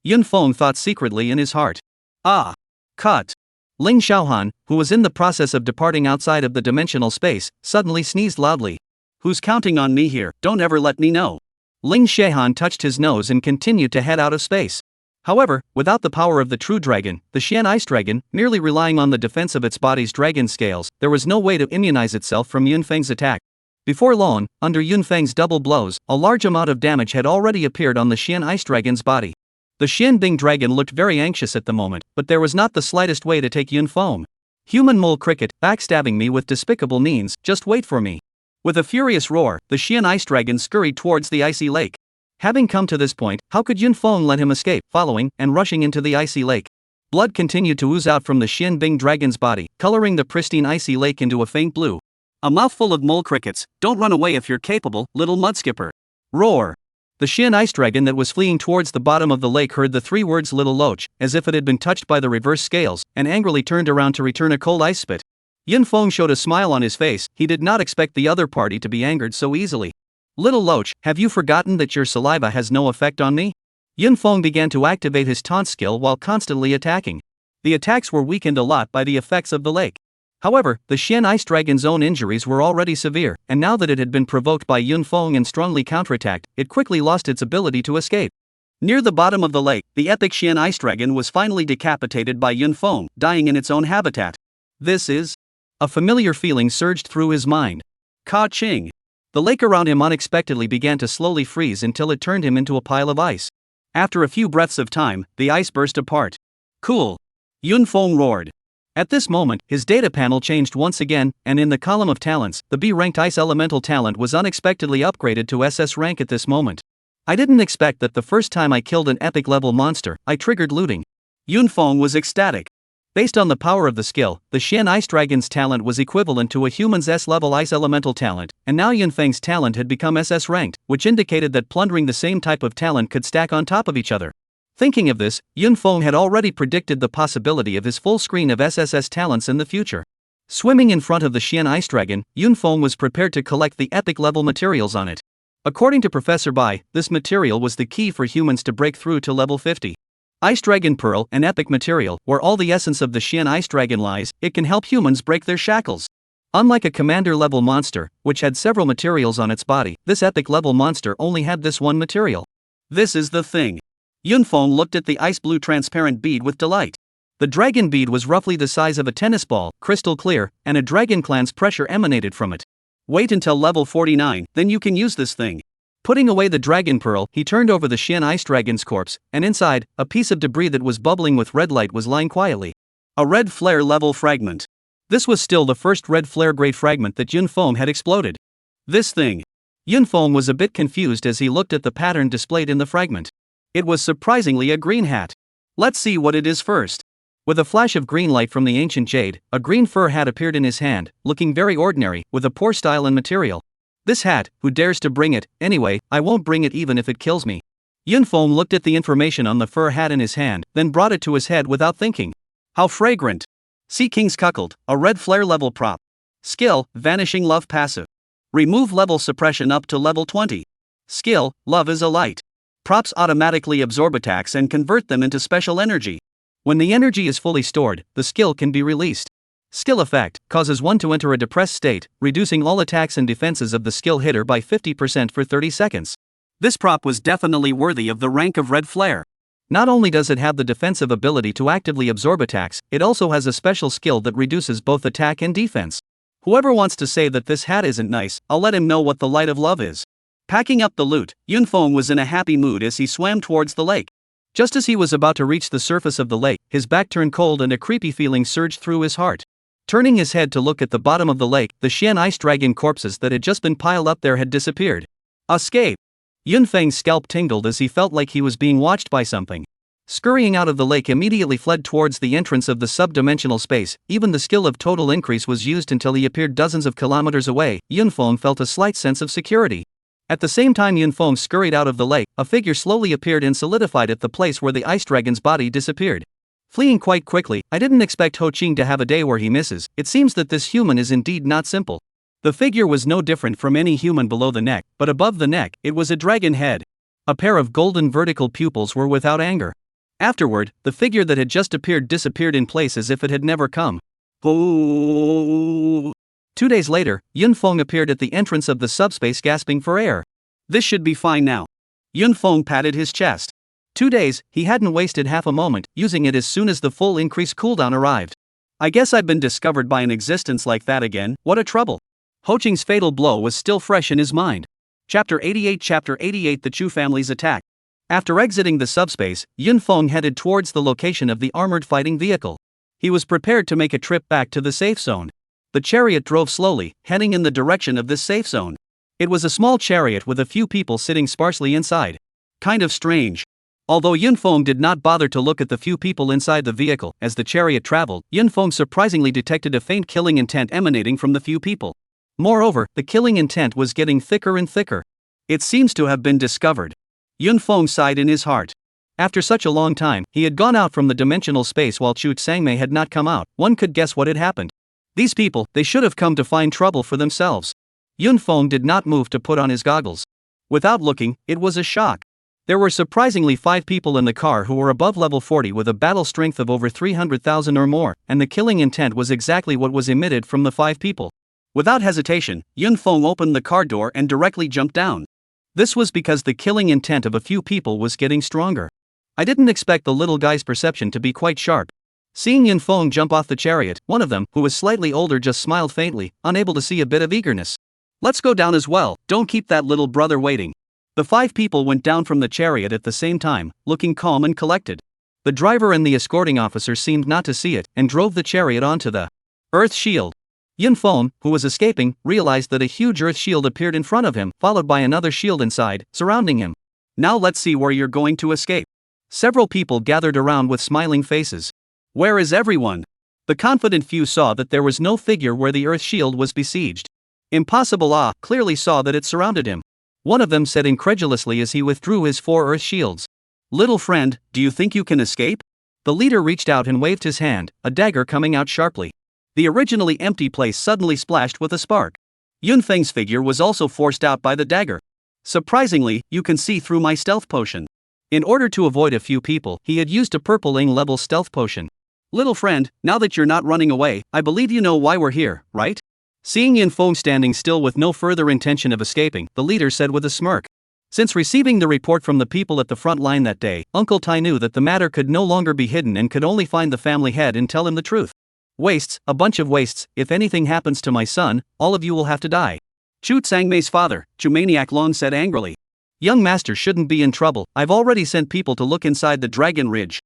Yunfeng thought secretly in his heart. Ah! Cut! Ling Xiaohan, who was in the process of departing outside of the dimensional space, suddenly sneezed loudly. Who's counting on me here? Don't ever let me know. Ling Xiaohan touched his nose and continued to head out of space. However, without the power of the true dragon, the Xian ice dragon, merely relying on the defense of its body's dragon scales, there was no way to immunize itself from Yunfeng's attack. Before long, under Yunfeng's double blows, a large amount of damage had already appeared on the Xian ice dragon's body. The Xian Bing dragon looked very anxious at the moment, but there was not the slightest way to take Yunfeng. Human mole cricket, backstabbing me with despicable means, just wait for me. With a furious roar, the Xian ice dragon scurried towards the icy lake. Having come to this point, how could Yunfeng let him escape, following, and rushing into the icy lake? Blood continued to ooze out from the Xian Bing dragon's body, coloring the pristine icy lake into a faint blue. A mouthful of mole crickets, don't run away if you're capable, little mudskipper. Roar! The Xian ice dragon that was fleeing towards the bottom of the lake heard the 3 words little loach, as if it had been touched by the reverse scales, and angrily turned around to return a cold ice spit. Yunfeng showed a smile on his face. He did not expect the other party to be angered so easily. Little loach, have you forgotten that your saliva has no effect on me? Yunfeng began to activate his taunt skill while constantly attacking. The attacks were weakened a lot by the effects of the lake. However, the Xian ice dragon's own injuries were already severe, and now that it had been provoked by Yunfeng and strongly counterattacked, it quickly lost its ability to escape. Near the bottom of the lake, the epic Xian ice dragon was finally decapitated by Yunfeng, dying in its own habitat. This is... A familiar feeling surged through his mind. Ka-ching! The lake around him unexpectedly began to slowly freeze until it turned him into a pile of ice. After a few breaths of time, the ice burst apart. Cool! Yunfeng roared. At this moment, his data panel changed once again, and in the column of talents, the B-ranked Ice Elemental talent was unexpectedly upgraded to SS rank at this moment. I didn't expect that the first time I killed an epic level monster, I triggered looting. Yunfeng was ecstatic. Based on the power of the skill, the Xian Ice Dragon's talent was equivalent to a human's S-level Ice Elemental talent, and now Yunfeng's talent had become SS ranked, which indicated that plundering the same type of talent could stack on top of each other. Thinking of this, Yunfeng had already predicted the possibility of his full screen of SSS talents in the future. Swimming in front of the Xian Ice Dragon, Yunfeng was prepared to collect the epic level materials on it. According to Professor Bai, this material was the key for humans to break through to level 50. Ice Dragon Pearl, an epic material, where all the essence of the Xian Ice Dragon lies, it can help humans break their shackles. Unlike a commander-level monster, which had several materials on its body, this epic-level monster only had this one material. This is the thing. Yunfeng looked at the ice-blue transparent bead with delight. The dragon bead was roughly the size of a tennis ball, crystal clear, and a dragon clan's pressure emanated from it. Wait until level 49, then you can use this thing. Putting away the dragon pearl, he turned over the Xian Ice Dragon's corpse, and inside, a piece of debris that was bubbling with red light was lying quietly. A red flare level fragment. This was still the first red flare grade fragment that Yunfeng had exploded. This thing. Yunfeng was a bit confused as he looked at the pattern displayed in the fragment. It was surprisingly a green hat. Let's see what it is first. With a flash of green light from the ancient jade, a green fur hat appeared in his hand, looking very ordinary, with a poor style and material. This hat, who dares to bring it? Anyway, I won't bring it even if it kills me. Yunfeng looked at the information on the fur hat in his hand, then brought it to his head without thinking. How fragrant! Sea King's Cuckold, a red flare level prop. Skill, Vanishing Love passive. Remove level suppression up to level 20. Skill, Love is a light. Props automatically absorb attacks and convert them into special energy. When the energy is fully stored, the skill can be released. Skill effect, causes one to enter a depressed state, reducing all attacks and defenses of the skill hitter by 50% for 30 seconds. This prop was definitely worthy of the rank of Red Flare. Not only does it have the defensive ability to actively absorb attacks, it also has a special skill that reduces both attack and defense. Whoever wants to say that this hat isn't nice, I'll let him know what the light of love is. Packing up the loot, Yunfeng was in a happy mood as he swam towards the lake. Just as he was about to reach the surface of the lake, his back turned cold and a creepy feeling surged through his heart. Turning his head to look at the bottom of the lake, the Xian Ice Dragon corpses that had just been piled up there had disappeared. Escape! Yunfeng's scalp tingled as he felt like he was being watched by something. Scurrying out of the lake immediately fled towards the entrance of the sub-dimensional space. Even the skill of total increase was used until he appeared dozens of kilometers away. Yunfeng felt a slight sense of security. At the same time Yunfeng scurried out of the lake, a figure slowly appeared and solidified at the place where the ice dragon's body disappeared. Fleeing quite quickly, I didn't expect Ho Qing to have a day where he misses. It seems that this human is indeed not simple. The figure was no different from any human below the neck, but above the neck, it was a dragon head. A pair of golden vertical pupils were without anger. Afterward, the figure that had just appeared disappeared in place as if it had never come. 2 days later, Yunfeng appeared at the entrance of the subspace gasping for air. This should be fine now. Yunfeng patted his chest. 2 days, he hadn't wasted half a moment, using it as soon as the full increase cooldown arrived. I guess I've been discovered by an existence like that again, what a trouble. Ho Qing's fatal blow was still fresh in his mind. Chapter 88 The Chu family's attack. After exiting the subspace, Yunfeng headed towards the location of the armored fighting vehicle. He was prepared to make a trip back to the safe zone. The chariot drove slowly, heading in the direction of this safe zone. It was a small chariot with a few people sitting sparsely inside. Kind of strange. Although Yunfeng did not bother to look at the few people inside the vehicle, as the chariot traveled, Yunfeng surprisingly detected a faint killing intent emanating from the few people. Moreover, the killing intent was getting thicker and thicker. It seems to have been discovered. Yunfeng sighed in his heart. After such a long time, he had gone out from the dimensional space while Chu Tsangmei had not come out. One could guess what had happened. These people, they should have come to find trouble for themselves. Yunfeng did not move to put on his goggles. Without looking, it was a shock. There were surprisingly 5 people in the car who were above level 40 with a battle strength of over 300,000 or more, and the killing intent was exactly what was emitted from the 5 people. Without hesitation, Yunfeng opened the car door and directly jumped down. This was because the killing intent of a few people was getting stronger. I didn't expect the little guy's perception to be quite sharp. Seeing Yunfeng jump off the chariot, one of them, who was slightly older, just smiled faintly, unable to see a bit of eagerness. Let's go down as well, don't keep that little brother waiting. The 5 people went down from the chariot at the same time, looking calm and collected. The driver and the escorting officer seemed not to see it and drove the chariot onto the Earth shield. Yunfeng, who was escaping, realized that a huge Earth shield appeared in front of him, followed by another shield inside, surrounding him. Now let's see where you're going to escape. Several people gathered around with smiling faces. Where is everyone? The confident few saw that there was no figure where the Earth shield was besieged. Impossible clearly saw that it surrounded him. One of them said incredulously as he withdrew his 4 Earth shields. Little friend, do you think you can escape? The leader reached out and waved his hand, a dagger coming out sharply. The originally empty place suddenly splashed with a spark. Yunfeng's figure was also forced out by the dagger. Surprisingly, you can see through my stealth potion. In order to avoid a few people, he had used a purple-ing level stealth potion. Little friend, now that you're not running away, I believe you know why we're here, right? Seeing Yunfeng standing still with no further intention of escaping, the leader said with a smirk. Since receiving the report from the people at the front line that day, Uncle Tai knew that the matter could no longer be hidden and could only find the family head and tell him the truth. Wastes, a bunch of wastes. If anything happens to my son, all of you will have to die. Chu Tsangmei's father, Chu Maniac Long said angrily. Young master shouldn't be in trouble, I've already sent people to look inside the Dragon Ridge.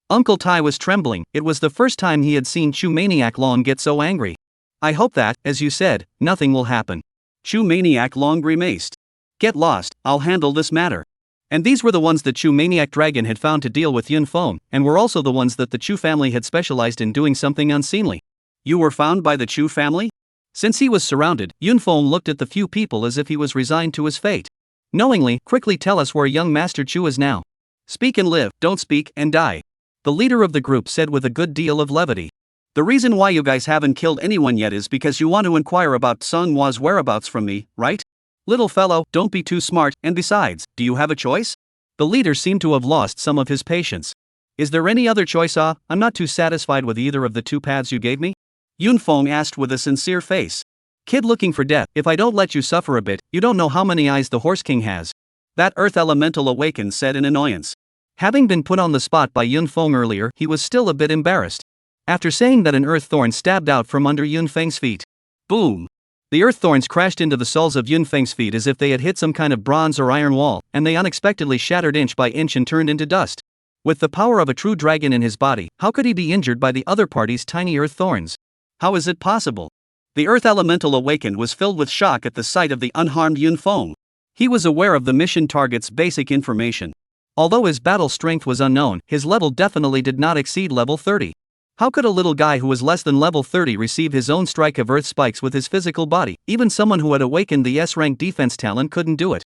Uncle Tai was trembling, it was the first time he had seen Chu Maniac Long get so angry. I hope that, as you said, nothing will happen. Chu Maniac Long grimaced. Get lost, I'll handle this matter. And these were the ones that Chu Maniac Dragon had found to deal with Yunfeng, and were also the ones that the Chu family had specialized in doing something unseemly. You were found by the Chu family? Since he was surrounded, Yunfeng looked at the few people as if he was resigned to his fate. Knowingly, quickly tell us where young Master Chu is now. Speak and live, don't speak and die. The leader of the group said with a good deal of levity. The reason why you guys haven't killed anyone yet is because you want to inquire about Sung Hwa's whereabouts from me, right? Little fellow, don't be too smart, and besides, do you have a choice? The leader seemed to have lost some of his patience. Is there any other choice? I'm not too satisfied with either of the 2 paths you gave me. Yunfeng asked with a sincere face. Kid looking for death, if I don't let you suffer a bit, you don't know how many eyes the Horse King has. That Earth Elemental awakened said in annoyance. Having been put on the spot by Yunfeng earlier, he was still a bit embarrassed. After saying that, an earth thorn stabbed out from under Yunfeng's feet. Boom! The earth thorns crashed into the soles of Yunfeng's feet as if they had hit some kind of bronze or iron wall, and they unexpectedly shattered inch by inch and turned into dust. With the power of a true dragon in his body, how could he be injured by the other party's tiny earth thorns? How is it possible? The earth elemental awakened was filled with shock at the sight of the unharmed Yunfeng. He was aware of the mission target's basic information. Although his battle strength was unknown, his level definitely did not exceed level 30. How could a little guy who was less than level 30 receive his own strike of earth spikes with his physical body? Even someone who had awakened the S-rank defense talent couldn't do it.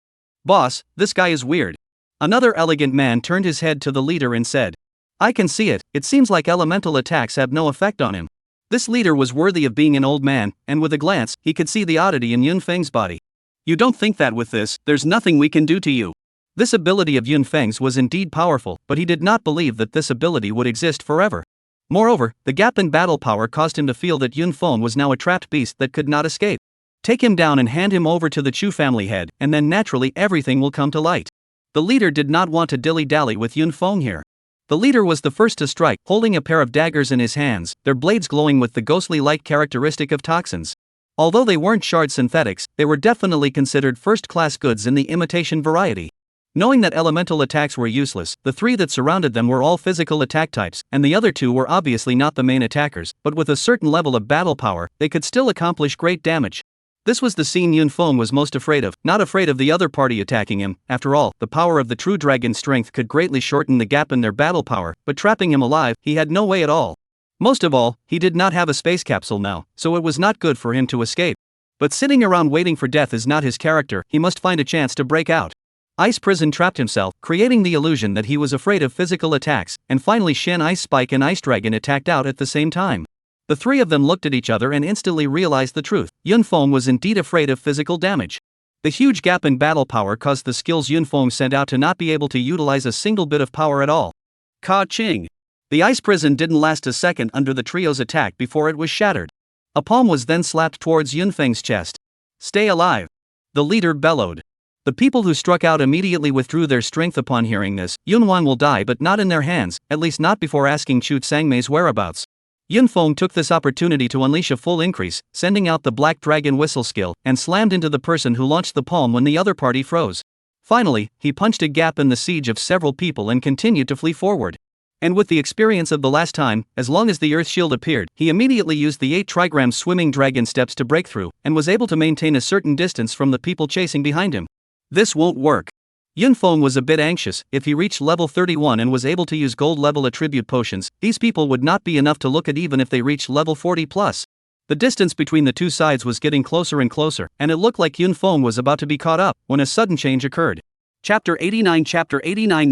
Boss, this guy is weird. Another elegant man turned his head to the leader and said. I can see it, it seems like elemental attacks have no effect on him. This leader was worthy of being an old man, and with a glance, he could see the oddity in Yunfeng's body. You don't think that with this, there's nothing we can do to you. This ability of Yunfeng's was indeed powerful, but he did not believe that this ability would exist forever. Moreover, the gap in battle power caused him to feel that Yunfeng was now a trapped beast that could not escape. Take him down and hand him over to the Chu family head, and then naturally everything will come to light. The leader did not want to dilly-dally with Yunfeng here. The leader was the first to strike, holding a pair of daggers in his hands, their blades glowing with the ghostly light characteristic of toxins. Although they weren't shard synthetics, they were definitely considered first-class goods in the imitation variety. Knowing that elemental attacks were useless, the 3 that surrounded them were all physical attack types, and the other 2 were obviously not the main attackers, but with a certain level of battle power, they could still accomplish great damage. This was the scene Yunfeng was most afraid of, not afraid of the other party attacking him. After all, the power of the true dragon's strength could greatly shorten the gap in their battle power, but trapping him alive, he had no way at all. Most of all, he did not have a space capsule now, so it was not good for him to escape. But sitting around waiting for death is not his character, he must find a chance to break out. Ice Prison trapped himself, creating the illusion that he was afraid of physical attacks, and finally Shen Ice Spike and Ice Dragon attacked out at the same time. The 3 of them looked at each other and instantly realized the truth. Yunfeng was indeed afraid of physical damage. The huge gap in battle power caused the skills Yunfeng sent out to not be able to utilize a single bit of power at all. Ka-ching! The Ice Prison didn't last a second under the trio's attack before it was shattered. A palm was then slapped towards Yunfeng's chest. Stay alive! The leader bellowed. The people who struck out immediately withdrew their strength upon hearing this. Yunhuang will die, but not in their hands, at least not before asking Chu Tsangmei's whereabouts. Yunfeng took this opportunity to unleash a full increase, sending out the Black Dragon Whistle skill, and slammed into the person who launched the palm when the other party froze. Finally, he punched a gap in the siege of several people and continued to flee forward. And with the experience of the last time, as long as the Earth Shield appeared, he immediately used the 8 trigram swimming dragon steps to break through, and was able to maintain a certain distance from the people chasing behind him. This won't work. Yunfeng was a bit anxious. If he reached level 31 and was able to use gold level attribute potions, these people would not be enough to look at even if they reached level 40 plus. The distance between the two sides was getting closer and closer, and it looked like Yunfeng was about to be caught up, when a sudden change occurred. Chapter 89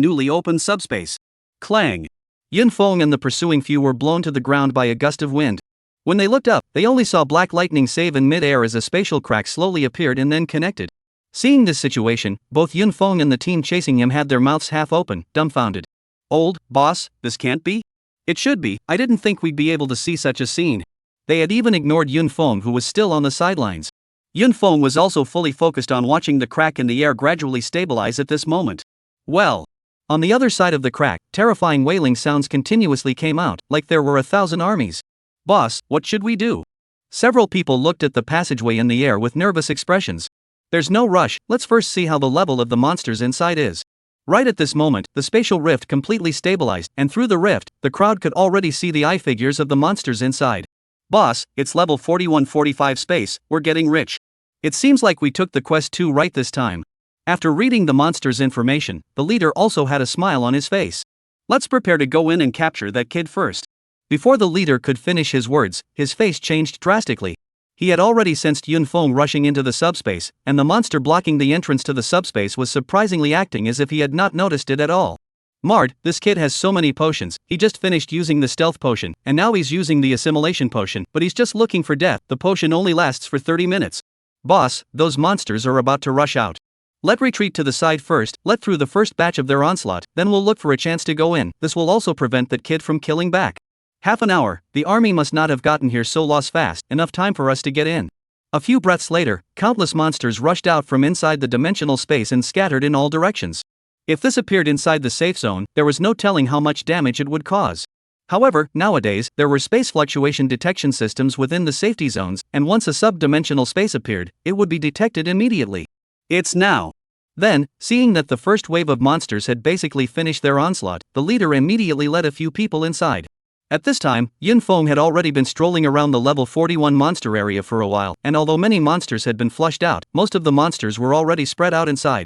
Newly opened subspace. Clang. Yunfeng and the pursuing few were blown to the ground by a gust of wind. When they looked up, they only saw black lightning save in mid-air as a spatial crack slowly appeared and then connected. Seeing this situation, both Yunfeng and the team chasing him had their mouths half open, dumbfounded. Old boss, this can't be? It should be. I didn't think we'd be able to see such a scene. They had even ignored Yunfeng, who was still on the sidelines. Yunfeng was also fully focused on watching the crack in the air gradually stabilize at this moment. Well. On the other side of the crack, terrifying wailing sounds continuously came out, like there were 1,000 armies. Boss, what should we do? Several people looked at the passageway in the air with nervous expressions. There's no rush, let's first see how the level of the monsters inside is. Right at this moment, the spatial rift completely stabilized, and through the rift, the crowd could already see the eye figures of the monsters inside. Boss, it's level 41-45 space, we're getting rich. It seems like we took the quest 2 right this time. After reading the monsters' information, the leader also had a smile on his face. Let's prepare to go in and capture that kid first. Before the leader could finish his words, his face changed drastically. He had already sensed Yunfeng rushing into the subspace, and the monster blocking the entrance to the subspace was surprisingly acting as if he had not noticed it at all. Mard, this kid has so many potions. He just finished using the stealth potion, and now he's using the assimilation potion, but he's just looking for death. The potion only lasts for 30 minutes. Boss, those monsters are about to rush out. Let retreat to the side first, let through the first batch of their onslaught, then we'll look for a chance to go in. This will also prevent that kid from killing back. Half an hour, the army must not have gotten here so lost fast, enough time for us to get in. A few breaths later, countless monsters rushed out from inside the dimensional space and scattered in all directions. If this appeared inside the safe zone, there was no telling how much damage it would cause. However, nowadays, there were space fluctuation detection systems within the safety zones, and once a sub-dimensional space appeared, it would be detected immediately. It's now. Then, seeing that the first wave of monsters had basically finished their onslaught, the leader immediately led a few people inside. At this time, Yunfeng had already been strolling around the level 41 monster area for a while, and although many monsters had been flushed out, most of the monsters were already spread out inside.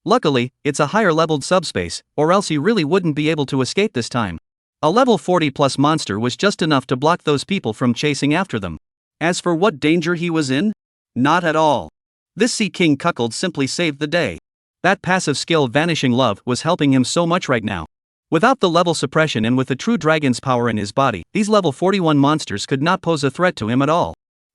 Luckily, it's a higher leveled subspace, or else he really wouldn't be able to escape this time. A level 40 plus monster was just enough to block those people from chasing after them. As for what danger he was in? Not at all. This Sea King cuckold simply saved the day. That passive skill Vanishing Love was helping him so much right now. Without the level suppression and with the true dragon's power in his body, these level 41 monsters could not pose a threat to him at all.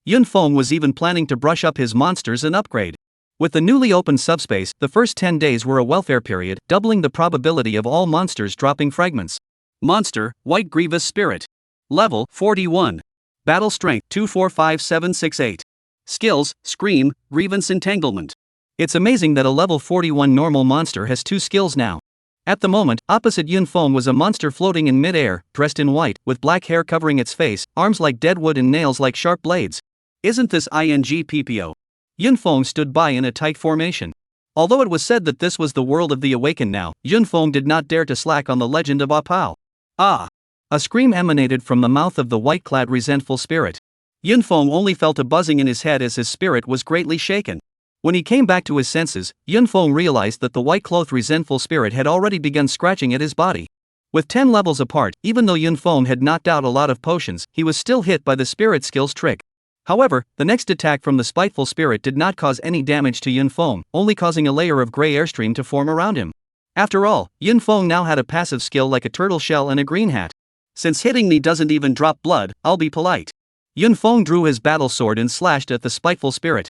Yunfeng was even planning to brush up his monsters and upgrade. With the newly opened subspace, the first 10 days were a welfare period, doubling the probability of all monsters dropping fragments. Monster, White Grievous Spirit. Level, 41. Battle Strength, 245768. Skills, Scream, Grievance Entanglement. It's amazing that a level 41 normal monster has 2 skills now. At the moment, opposite Yunfeng was a monster floating in mid-air, dressed in white, with black hair covering its face, arms like dead wood and nails like sharp blades. Isn't this INGPPO? Yunfeng stood by in a tight formation. Although it was said that this was the world of the awakened now, Yunfeng did not dare to slack on the legend of Apao. Ah! A scream emanated from the mouth of the white-clad resentful spirit. Yunfeng only felt a buzzing in his head as his spirit was greatly shaken. When he came back to his senses, Yunfeng realized that the white-clothed resentful spirit had already begun scratching at his body. With 10 levels apart, even though Yunfeng had knocked out a lot of potions, he was still hit by the spirit skill's trick. However, the next attack from the spiteful spirit did not cause any damage to Yunfeng, only causing a layer of gray airstream to form around him. After all, Yunfeng now had a passive skill like a turtle shell and a green hat. Since hitting me doesn't even drop blood, I'll be polite. Yunfeng drew his battle sword and slashed at the spiteful spirit.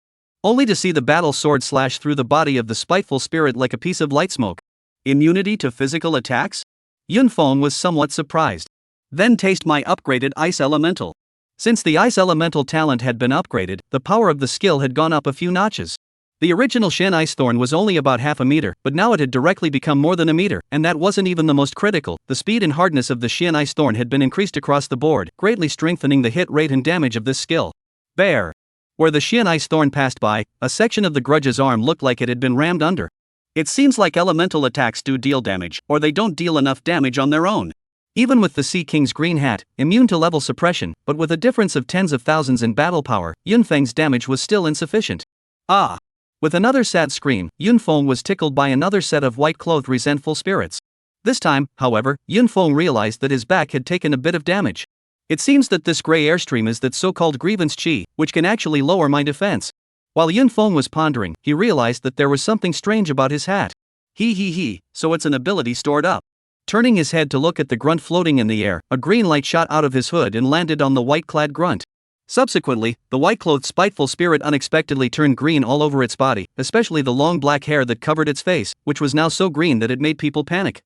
Only to see the battle sword slash through the body of the spiteful spirit like a piece of light smoke. Immunity to physical attacks? Yunfeng was somewhat surprised. Then taste my upgraded Ice Elemental. Since the Ice Elemental talent had been upgraded, the power of the skill had gone up a few notches. The original Shen Ice Thorn was only about half a meter, but now it had directly become more than a meter, and that wasn't even the most critical. The speed and hardness of the Shen Ice Thorn had been increased across the board, greatly strengthening the hit rate and damage of this skill. Bear. Where the Shen Ice Thorn passed by, a section of the Grudge's arm looked like it had been rammed under. It seems like elemental attacks do deal damage, or they don't deal enough damage on their own. Even with the Sea King's green hat, immune to level suppression, but with a difference of tens of thousands in battle power, Yunfeng's damage was still insufficient. Ah! With another sad scream, Yunfeng was tickled by another set of white-clothed resentful spirits. This time, however, Yunfeng realized that his back had taken a bit of damage. It seems that this gray airstream is that so-called grievance chi, which can actually lower my defense. While Yunfeng was pondering, he realized that there was something strange about his hat. So it's an ability stored up. Turning his head to look at the grunt floating in the air, a green light shot out of his hood and landed on the white-clad grunt. Subsequently, the white-clothed spiteful spirit unexpectedly turned green all over its body, especially the long black hair that covered its face, which was now so green that it made people panic.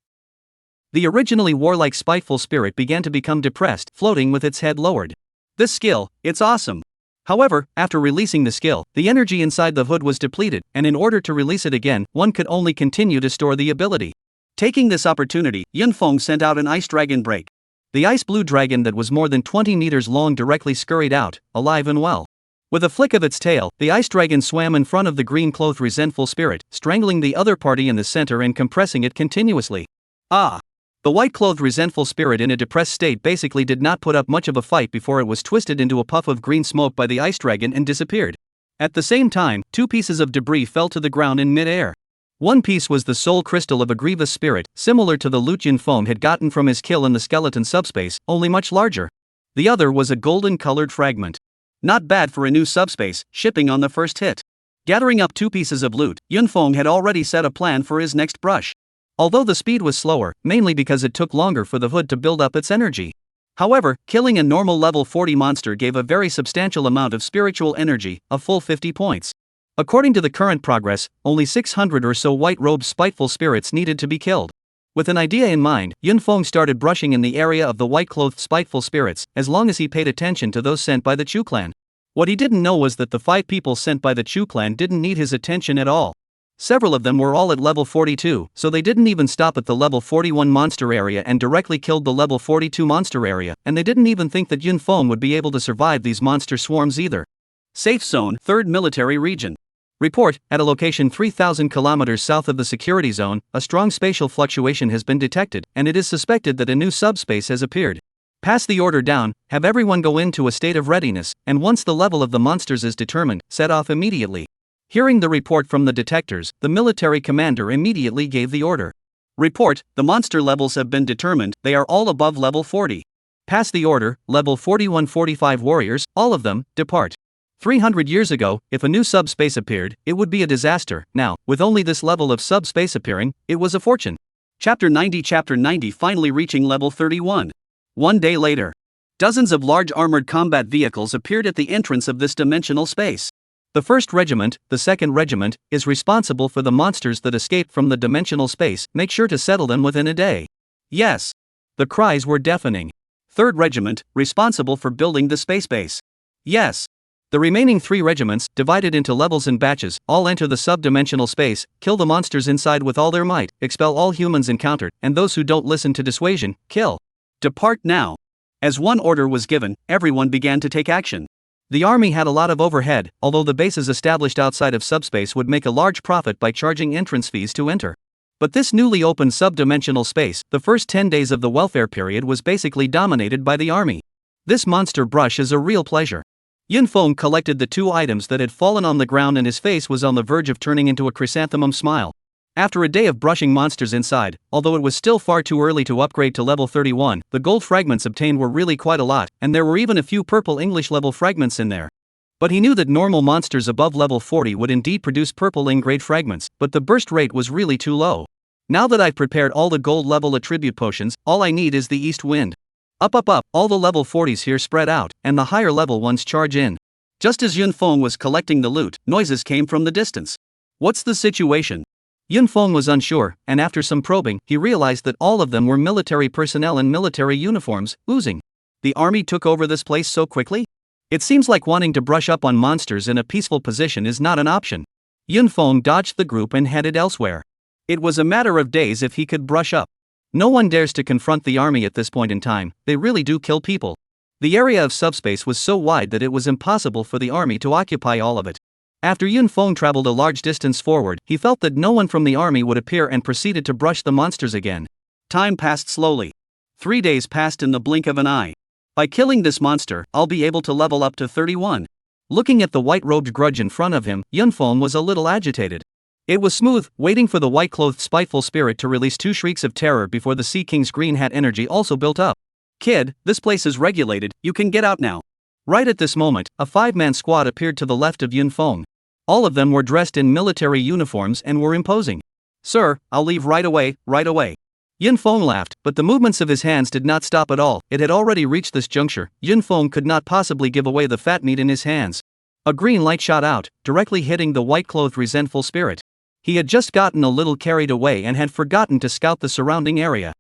The originally warlike spiteful spirit began to become depressed, floating with its head lowered. This skill, it's awesome. However, after releasing the skill, the energy inside the hood was depleted, and in order to release it again, one could only continue to store the ability. Taking this opportunity, Yunfeng sent out an ice dragon break. The ice blue dragon that was more than 20 meters long directly scurried out, alive and well. With a flick of its tail, the ice dragon swam in front of the green-clothed resentful spirit, strangling the other party in the center and compressing it continuously. Ah! The white-clothed resentful spirit in a depressed state basically did not put up much of a fight before it was twisted into a puff of green smoke by the ice dragon and disappeared. At the same time, two pieces of debris fell to the ground in mid-air. One piece was the soul crystal of a grievous spirit, similar to the loot Yunfeng had gotten from his kill in the skeleton subspace, only much larger. The other was a golden-colored fragment. Not bad for a new subspace, shipping on the first hit. Gathering up two pieces of loot, Yunfeng had already set a plan for his next brush. Although the speed was slower, mainly because it took longer for the hood to build up its energy. However, killing a normal level 40 monster gave a very substantial amount of spiritual energy, a full 50 points. According to the current progress, only 600 or so white-robed spiteful spirits needed to be killed. With an idea in mind, Yunfeng started brushing in the area of the white-clothed spiteful spirits, as long as he paid attention to those sent by the Chu clan. What he didn't know was that the 5 people sent by the Chu clan didn't need his attention at all. Several of them were all at level 42, so they didn't even stop at the level 41 monster area and directly killed the level 42 monster area, and they didn't even think that Yunfeng would be able to survive these monster swarms either. Safe Zone, 3rd Military Region. Report, at a location 3,000 kilometers south of the security zone, a strong spatial fluctuation has been detected, and it is suspected that a new subspace has appeared. Pass the order down, have everyone go into a state of readiness, and once the level of the monsters is determined, set off immediately. Hearing the report from the detectors, the military commander immediately gave the order. Report, the monster levels have been determined, they are all above level 40. Pass the order, level 41-45 warriors, all of them, depart. 300 years ago, if a new subspace appeared, it would be a disaster. Now, with only this level of subspace appearing, it was a fortune. Chapter 90 finally reaching level 31. One day later. Dozens of large armored combat vehicles appeared at the entrance of this dimensional space. The 1st Regiment, the 2nd Regiment, is responsible for the monsters that escaped from the dimensional space, make sure to settle them within a day. Yes. The cries were deafening. 3rd Regiment, responsible for building the space base. Yes. The remaining 3 regiments, divided into levels and batches, all enter the sub-dimensional space, kill the monsters inside with all their might, expel all humans encountered, and those who don't listen to dissuasion, kill. Depart now. As one order was given, everyone began to take action. The army had a lot of overhead, although the bases established outside of subspace would make a large profit by charging entrance fees to enter. But this newly opened sub-dimensional space, the first 10 days of the welfare period was basically dominated by the army. This monster brush is a real pleasure. Yunfeng collected the 2 items that had fallen on the ground and his face was on the verge of turning into a chrysanthemum smile. After a day of brushing monsters inside, although it was still far too early to upgrade to level 31, the gold fragments obtained were really quite a lot, and there were even a few purple English level fragments in there. But he knew that normal monsters above level 40 would indeed produce purple grade fragments, but the burst rate was really too low. Now that I've prepared all the gold level attribute potions, all I need is the east wind. Up, all the level 40s here spread out, and the higher level ones charge in. Just as Yunfeng was collecting the loot, noises came from the distance. What's the situation? Yunfeng was unsure, and after some probing, he realized that all of them were military personnel in military uniforms, oozing. The army took over this place so quickly? It seems like wanting to brush up on monsters in a peaceful position is not an option. Yunfeng dodged the group and headed elsewhere. It was a matter of days if he could brush up. No one dares to confront the army at this point in time, they really do kill people. The area of subspace was so wide that it was impossible for the army to occupy all of it. After Yunfeng traveled a large distance forward, he felt that no one from the army would appear and proceeded to brush the monsters again. Time passed slowly. 3 days passed in the blink of an eye. By killing this monster, I'll be able to level up to 31. Looking at the white-robed grudge in front of him, Yunfeng was a little agitated. It was smooth, waiting for the white-clothed spiteful spirit to release 2 shrieks of terror before the Sea King's green hat energy also built up. Kid, this place is regulated, you can get out now. Right at this moment, a 5-man squad appeared to the left of Yunfeng. All of them were dressed in military uniforms and were imposing. Sir, I'll leave right away, right away. Yunfeng laughed, but the movements of his hands did not stop at all. It had already reached this juncture. Yunfeng could not possibly give away the fat meat in his hands. A green light shot out, directly hitting the white-clothed resentful spirit. He had just gotten a little carried away and had forgotten to scout the surrounding area.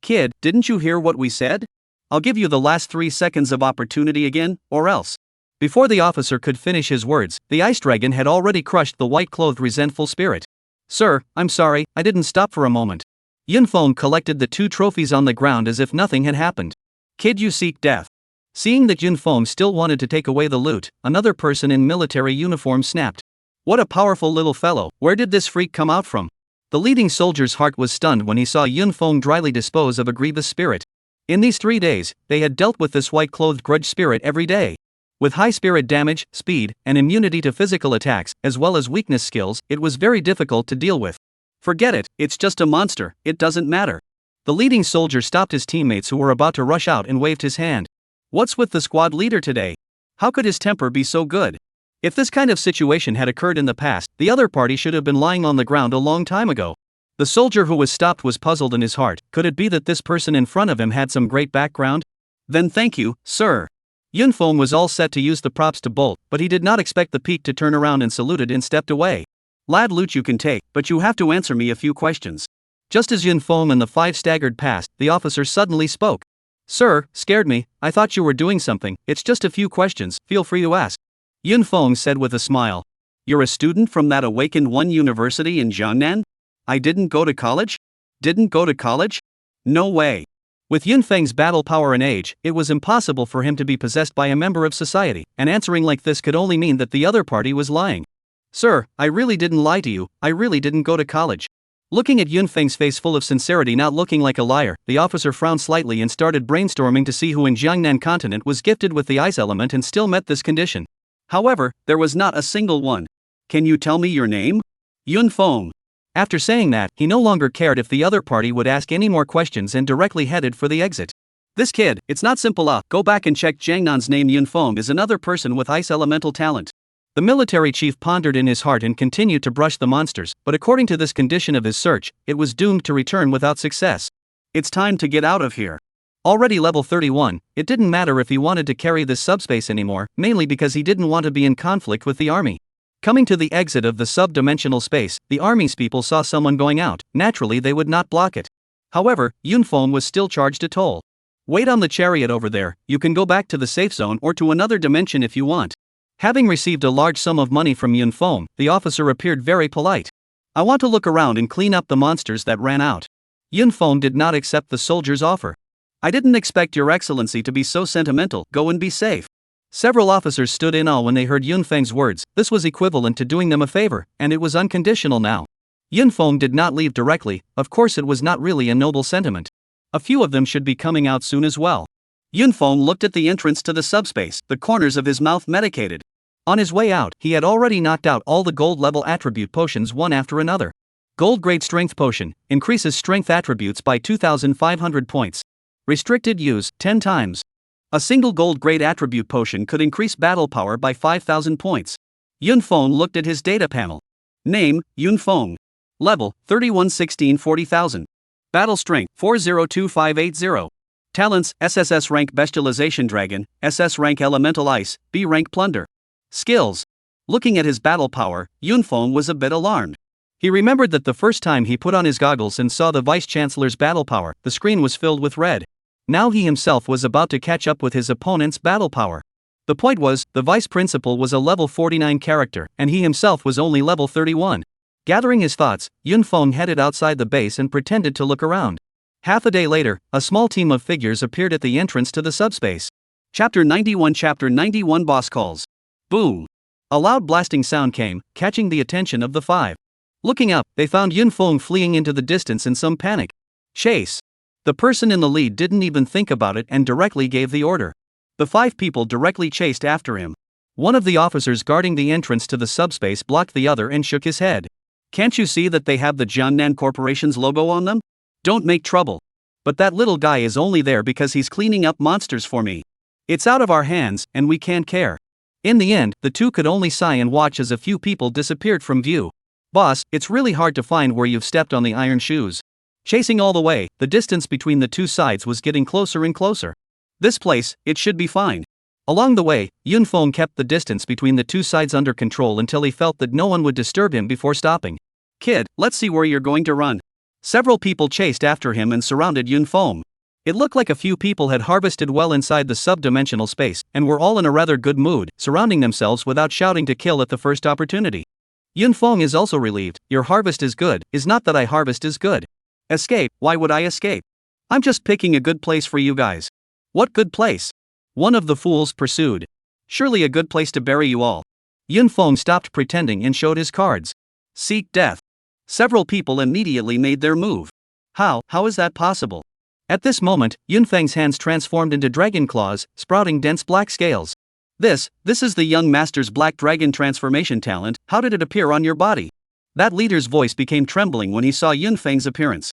Kid, didn't you hear what we said? I'll give you the last 3 seconds of opportunity again, or else. Before the officer could finish his words, the ice dragon had already crushed the white-clothed resentful spirit. Sir, I'm sorry, I didn't stop for a moment. Yunfeng collected the 2 trophies on the ground as if nothing had happened. Kid, you seek death. Seeing that Yunfeng still wanted to take away the loot, another person in military uniform snapped. What a powerful little fellow, where did this freak come out from? The leading soldier's heart was stunned when he saw Yunfeng dryly dispose of a grievous spirit. In these 3 days, they had dealt with this white-clothed grudge spirit every day. With high spirit damage, speed, and immunity to physical attacks, as well as weakness skills, it was very difficult to deal with. Forget it, it's just a monster, it doesn't matter. The leading soldier stopped his teammates who were about to rush out and waved his hand. What's with the squad leader today? How could his temper be so good? If this kind of situation had occurred in the past, the other party should have been lying on the ground a long time ago. The soldier who was stopped was puzzled in his heart. Could it be that this person in front of him had some great background? Then thank you, sir. Yunfeng was all set to use the props to bolt, but he did not expect the peak to turn around and saluted and stepped away. Lad, loot you can take, but you have to answer me a few questions. Just as Yunfeng and the 5 staggered past, the officer suddenly spoke. Sir, scared me, I thought you were doing something, it's just a few questions, feel free to ask. Yunfeng said with a smile. You're a student from that Awakened One University in Jiangnan? I didn't go to college? Didn't go to college? No way. With Yunfeng's battle power and age, it was impossible for him to be possessed by a member of society, and answering like this could only mean that the other party was lying. Sir, I really didn't lie to you, I really didn't go to college. Looking at Yunfeng's face full of sincerity not looking like a liar, the officer frowned slightly and started brainstorming to see who in Jiangnan continent was gifted with the ice element and still met this condition. However, there was not a single one. Can you tell me your name? Yunfeng. After saying that, he no longer cared if the other party would ask any more questions and directly headed for the exit. This kid, it's not simple. Go back and check Jiangnan's name. Yunfeng is another person with ice elemental talent. The military chief pondered in his heart and continued to brush the monsters, but according to this condition of his search, it was doomed to return without success. It's time to get out of here. Already level 31, it didn't matter if he wanted to carry this subspace anymore, mainly because he didn't want to be in conflict with the army. Coming to the exit of the sub-dimensional space, the army's people saw someone going out. Naturally they would not block it. However, Yunfeng was still charged a toll. Wait on the chariot over there, you can go back to the safe zone or to another dimension if you want. Having received a large sum of money from Yunfeng, the officer appeared very polite. I want to look around and clean up the monsters that ran out. Yunfeng did not accept the soldier's offer. I didn't expect your excellency to be so sentimental, go and be safe. Several officers stood in awe when they heard Yunfeng's words. This was equivalent to doing them a favor, and it was unconditional now. Yunfeng did not leave directly, of course it was not really a noble sentiment. A few of them should be coming out soon as well. Yunfeng looked at the entrance to the subspace, the corners of his mouth medicated. On his way out, he had already knocked out all the gold level attribute potions one after another. Gold grade strength potion, increases strength attributes by 2,500 points. Restricted use, 10 times. A single gold grade attribute potion could increase battle power by 5,000 points. Yunfeng looked at his data panel. Name, Yunfeng. Level, 3116 40,000. Battle strength, 402580. Talents, SSS rank Bestialization Dragon, SS rank Elemental Ice, B rank Plunder. Skills. Looking at his battle power, Yunfeng was a bit alarmed. He remembered that the first time he put on his goggles and saw the Vice-Chancellor's battle power, the screen was filled with red. Now he himself was about to catch up with his opponent's battle power. The point was, the Vice Principal was a level 49 character, and he himself was only level 31. Gathering his thoughts, Yunfeng headed outside the base and pretended to look around. Half a day later, a small team of figures appeared at the entrance to the subspace. Chapter 91 Boss Calls. Boom! A loud blasting sound came, catching the attention of the 5. Looking up, they found Yunfeng fleeing into the distance in some panic. Chase! The person in the lead didn't even think about it and directly gave the order. The 5 people directly chased after him. One of the officers guarding the entrance to the subspace blocked the other and shook his head. Can't you see that they have the Jiangnan Corporation's logo on them? Don't make trouble. But that little guy is only there because he's cleaning up monsters for me. It's out of our hands, and we can't care. In the end, the two could only sigh and watch as a few people disappeared from view. Boss, it's really hard to find where you've stepped on the iron shoes. Chasing all the way, the distance between the two sides was getting closer and closer. This place, it should be fine. Along the way, Yunfeng kept the distance between the two sides under control until he felt that no one would disturb him before stopping. Kid, let's see where you're going to run. Several people chased after him and surrounded Yunfeng. It looked like a few people had harvested well inside the subdimensional space and were all in a rather good mood, surrounding themselves without shouting to kill at the first opportunity. Yunfeng is also relieved. Your harvest is good, is not that I harvest is good. Escape, why would I escape? I'm just picking a good place for you guys. What good place? One of the fools pursued. Surely a good place to bury you all. Yunfeng stopped pretending and showed his cards. Seek death. Several people immediately made their move. How is that possible? At this moment, Yunfeng's hands transformed into dragon claws, sprouting dense black scales. This is the young master's black dragon transformation talent. How did it appear on your body? That leader's voice became trembling when he saw Yunfeng's appearance.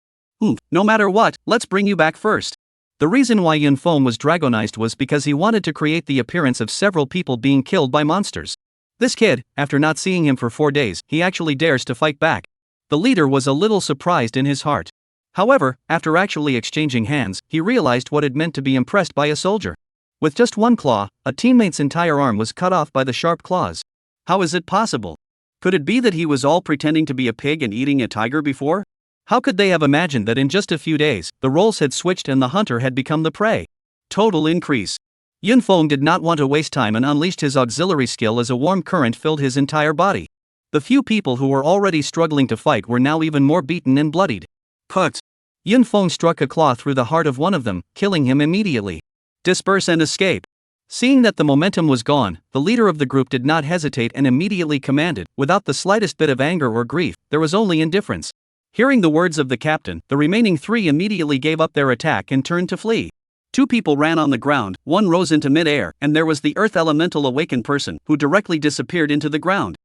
No matter what, let's bring you back first. The reason why Yunfeng was dragonized was because he wanted to create the appearance of several people being killed by monsters. This kid, after not seeing him for 4 days, he actually dares to fight back. The leader was a little surprised in his heart. However, after actually exchanging hands, he realized what it meant to be impressed by a soldier. With just one claw, a teammate's entire arm was cut off by the sharp claws. How is it possible? Could it be that he was all pretending to be a pig and eating a tiger before? How could they have imagined that in just a few days, the roles had switched and the hunter had become the prey? Total increase. Yunfeng did not want to waste time and unleashed his auxiliary skill as a warm current filled his entire body. The few people who were already struggling to fight were now even more beaten and bloodied. Put! Yunfeng struck a claw through the heart of one of them, killing him immediately. Disperse and escape. Seeing that the momentum was gone, the leader of the group did not hesitate and immediately commanded, without the slightest bit of anger or grief, there was only indifference. Hearing the words of the captain, the remaining 3 immediately gave up their attack and turned to flee. 2 people ran on the ground, 1 rose into mid-air, and there was the earth elemental awakened person, who directly disappeared into the ground.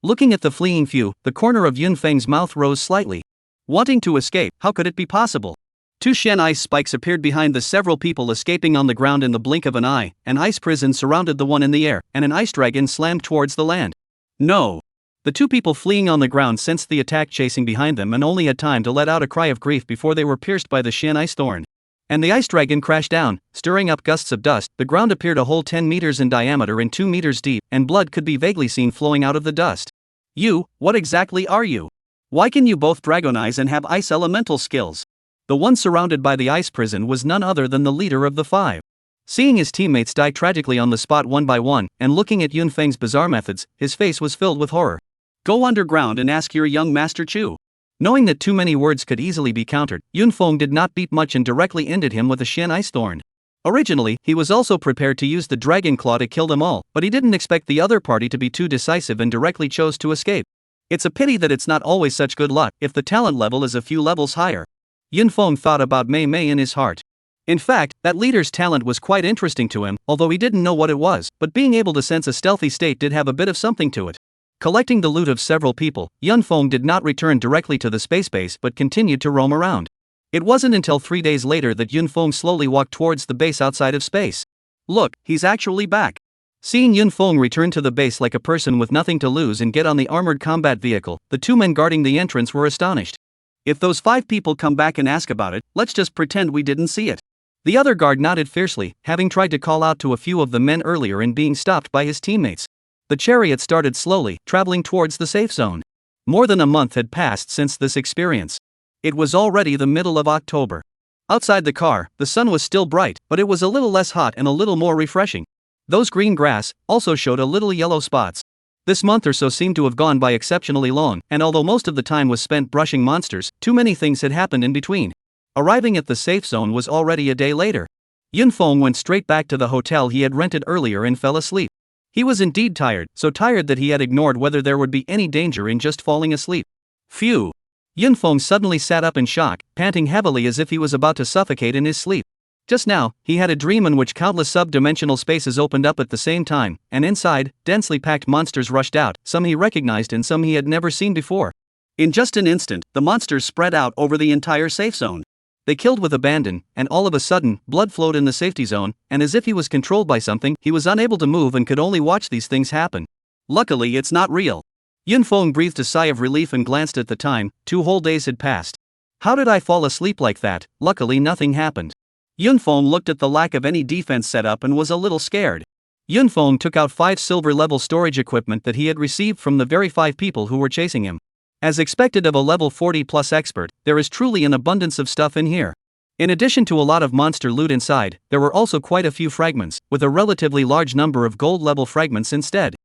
Looking at the fleeing few, the corner of Yunfeng's mouth rose slightly. Wanting to escape, how could it be possible? 2 Shen ice spikes appeared behind the several people escaping on the ground in the blink of an eye, an ice prison surrounded the one in the air, and an ice dragon slammed towards the land. No! The 2 people fleeing on the ground sensed the attack chasing behind them and only had time to let out a cry of grief before they were pierced by the Shen ice thorn. And the ice dragon crashed down, stirring up gusts of dust. The ground appeared a hole 10 meters in diameter and 2 meters deep, and blood could be vaguely seen flowing out of the dust. You, what exactly are you? Why can you both dragonize and have ice elemental skills? The one surrounded by the ice prison was none other than the leader of the 5. Seeing his teammates die tragically on the spot one by one, and looking at Yunfeng's bizarre methods, his face was filled with horror. Go underground and ask your young master Chu. Knowing that too many words could easily be countered, Yunfeng did not beat much and directly ended him with a Shen ice thorn. Originally, he was also prepared to use the dragon claw to kill them all, but he didn't expect the other party to be too decisive and directly chose to escape. It's a pity that it's not always such good luck if the talent level is a few levels higher. Yunfeng thought about Mei Mei in his heart. In fact, that leader's talent was quite interesting to him, although he didn't know what it was, but being able to sense a stealthy state did have a bit of something to it. Collecting the loot of several people, Yunfeng did not return directly to the space base but continued to roam around. It wasn't until 3 days later that Yunfeng slowly walked towards the base outside of space. Look, he's actually back. Seeing Yunfeng return to the base like a person with nothing to lose and get on the armored combat vehicle, the 2 men guarding the entrance were astonished. If those 5 people come back and ask about it, let's just pretend we didn't see it. The other guard nodded fiercely, having tried to call out to a few of the men earlier and being stopped by his teammates. The chariot started slowly, traveling towards the safe zone. More than a month had passed since this experience. It was already the middle of October. Outside the car, the sun was still bright, but it was a little less hot and a little more refreshing. Those green grass also showed a little yellow spots. This month or so seemed to have gone by exceptionally long, and although most of the time was spent brushing monsters, too many things had happened in between. Arriving at the safe zone was already a day later. Yunfeng went straight back to the hotel he had rented earlier and fell asleep. He was indeed tired, so tired that he had ignored whether there would be any danger in just falling asleep. Phew! Yunfeng suddenly sat up in shock, panting heavily as if he was about to suffocate in his sleep. Just now, he had a dream in which countless sub-dimensional spaces opened up at the same time, and inside, densely packed monsters rushed out, some he recognized and some he had never seen before. In just an instant, the monsters spread out over the entire safe zone. They killed with abandon, and all of a sudden, blood flowed in the safety zone, and as if he was controlled by something, he was unable to move and could only watch these things happen. Luckily, it's not real. Yunfeng breathed a sigh of relief and glanced at the time. 2 whole days had passed. How did I fall asleep like that? Luckily, nothing happened. Yunfeng looked at the lack of any defense setup and was a little scared. Yunfeng took out 5 silver-level storage equipment that he had received from the very 5 people who were chasing him. As expected of a level 40+ expert, there is truly an abundance of stuff in here. In addition to a lot of monster loot inside, there were also quite a few fragments, with a relatively large number of gold-level fragments instead.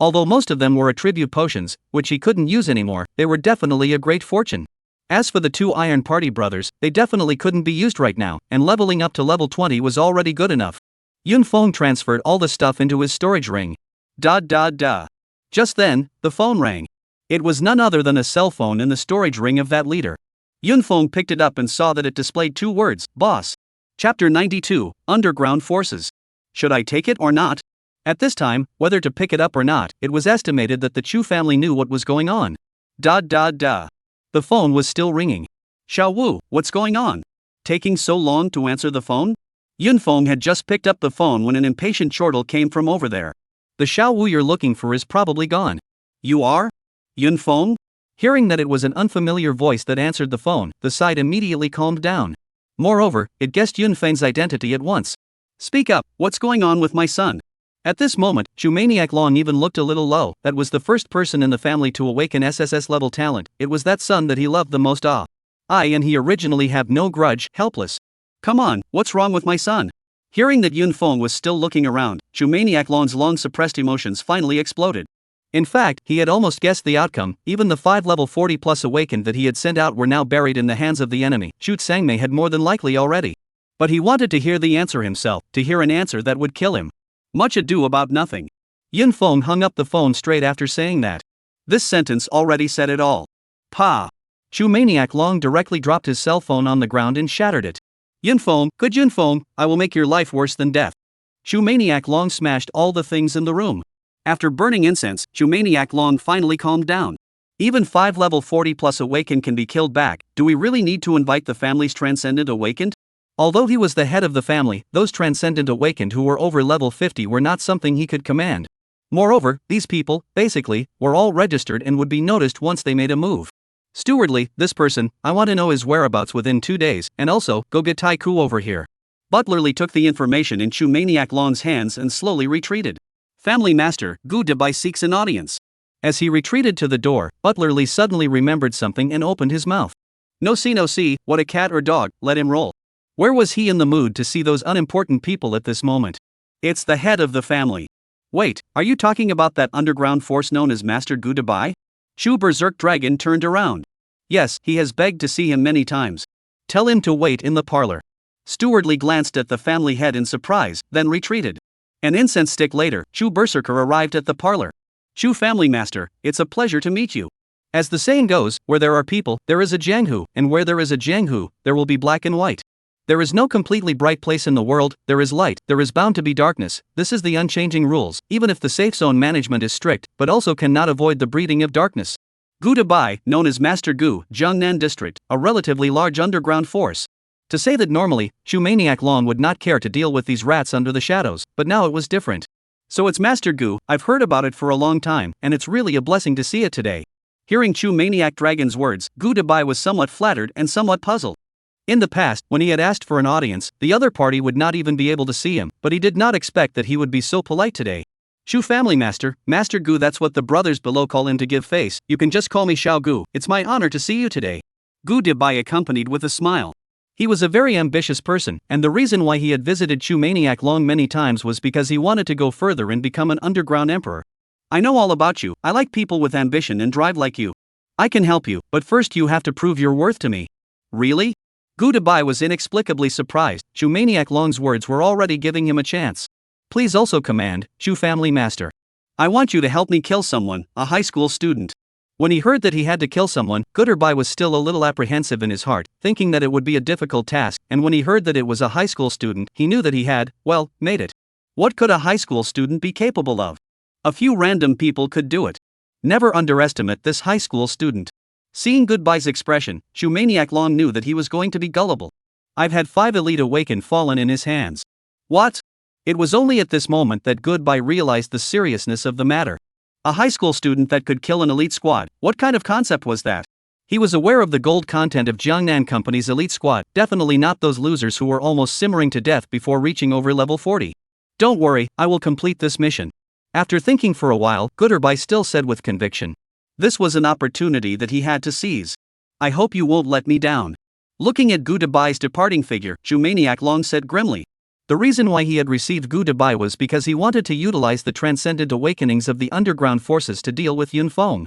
Although most of them were attribute potions, which he couldn't use anymore, they were definitely a great fortune. As for the 2 Iron Party brothers, they definitely couldn't be used right now, and leveling up to level 20 was already good enough. Yunfeng transferred all the stuff into his storage ring. Just then, the phone rang. It was none other than a cell phone in the storage ring of that leader. Yunfeng picked it up and saw that it displayed 2 words, Boss. Chapter 92, Underground Forces. Should I take it or not? At this time, whether to pick it up or not, it was estimated that the Chu family knew what was going on. The phone was still ringing. Xiao Wu, what's going on? Taking so long to answer the phone? Yunfeng had just picked up the phone when an impatient chortle came from over there. The Xiao Wu you're looking for is probably gone. You are? Yunfeng? Hearing that it was an unfamiliar voice that answered the phone, the side immediately calmed down. Moreover, it guessed Yunfeng's identity at once. Speak up, what's going on with my son? At this moment, Maniac Long even looked a little low. That was the first person in the family to awaken SSS level talent. It was that son that he loved the most. And he originally have no grudge, helpless. Come on, what's wrong with my son? Hearing that Yunfeng was still looking around, Maniac Long's long suppressed emotions finally exploded. In fact, he had almost guessed the outcome. Even the 5 level 40+ awakened that he had sent out were now buried in the hands of the enemy. Sangmei had more than likely already. But he wanted to hear the answer himself, to hear an answer that would kill him. Much ado about nothing. Yunfeng hung up the phone straight after saying that. This sentence already said it all. Pa! Maniac Long directly dropped his cell phone on the ground and shattered it. Yunfeng, good Yunfeng, I will make your life worse than death. Maniac Long smashed all the things in the room. After burning incense, Maniac Long finally calmed down. Even 5 level 40+ awakened can be killed back. Do we really need to invite the family's transcendent awakened? Although he was the head of the family, those transcendent awakened who were over level 50 were not something he could command. Moreover, these people, basically, were all registered and would be noticed once they made a move. Stewardly, this person, I want to know his whereabouts within 2 days, and also, go get Tai Ku over here. Butlerly took the information in Maniac Long's hands and slowly retreated. Family Master, Gu Debai seeks an audience. As he retreated to the door, Butlerly suddenly remembered something and opened his mouth. No see, what a cat or dog, let him roll. Where was he in the mood to see those unimportant people at this moment? It's the head of the family. Wait, are you talking about that underground force known as Master Gu Debai? Chu Berserk Dragon turned around. Yes, he has begged to see him many times. Tell him to wait in the parlor. Stewardly glanced at the family head in surprise, then retreated. An incense stick later, Chu Berserker arrived at the parlor. Chu Family Master, it's a pleasure to meet you. As the saying goes, where there are people, there is a Jianghu, and where there is a Jianghu, there will be black and white. There is no completely bright place in the world, there is light, there is bound to be darkness. This is the unchanging rules, even if the safe zone management is strict, but also cannot avoid the breeding of darkness. Gu Debai, known as Master Gu, Jiangnan District, a relatively large underground force. To say that normally, Maniac Long would not care to deal with these rats under the shadows, but now it was different. So it's Master Gu, I've heard about it for a long time, and it's really a blessing to see it today. Hearing Maniac Dragon's words, Gu Debai was somewhat flattered and somewhat puzzled. In the past, when he had asked for an audience, the other party would not even be able to see him, but he did not expect that he would be so polite today. Shu Family Master, Master Gu, that's what the brothers below call him to give face. You can just call me Xiao Gu, it's my honor to see you today. Gu Debai accompanied with a smile. He was a very ambitious person, and the reason why he had visited Maniac Long many times was because he wanted to go further and become an underground emperor. I know all about you, I like people with ambition and drive like you. I can help you, but first you have to prove your worth to me. Really? Gu Debai was inexplicably surprised. Maniac Long's words were already giving him a chance. Please also command, Shu Family Master. I want you to help me kill someone, a high school student. When he heard that he had to kill someone, Goodbye was still a little apprehensive in his heart, thinking that it would be a difficult task, and when he heard that it was a high school student, he knew that he had, well, made it. What could a high school student be capable of? A few random people could do it. Never underestimate this high school student. Seeing Goodbye's expression, Maniac Long knew that he was going to be gullible. I've had 5 Elite Awaken fallen in his hands. What? It was only at this moment that Goodbye realized the seriousness of the matter. A high school student that could kill an elite squad, what kind of concept was that? He was aware of the gold content of Jiangnan Company's elite squad, definitely not those losers who were almost simmering to death before reaching over level 40. Don't worry, I will complete this mission. After thinking for a while, Goodbye still said with conviction. This was an opportunity that he had to seize. I hope you won't let me down. Looking at Goodbye's departing figure, Maniac Long said grimly. The reason why he had received Goodbye was because he wanted to utilize the transcendent awakenings of the underground forces to deal with Yunfeng.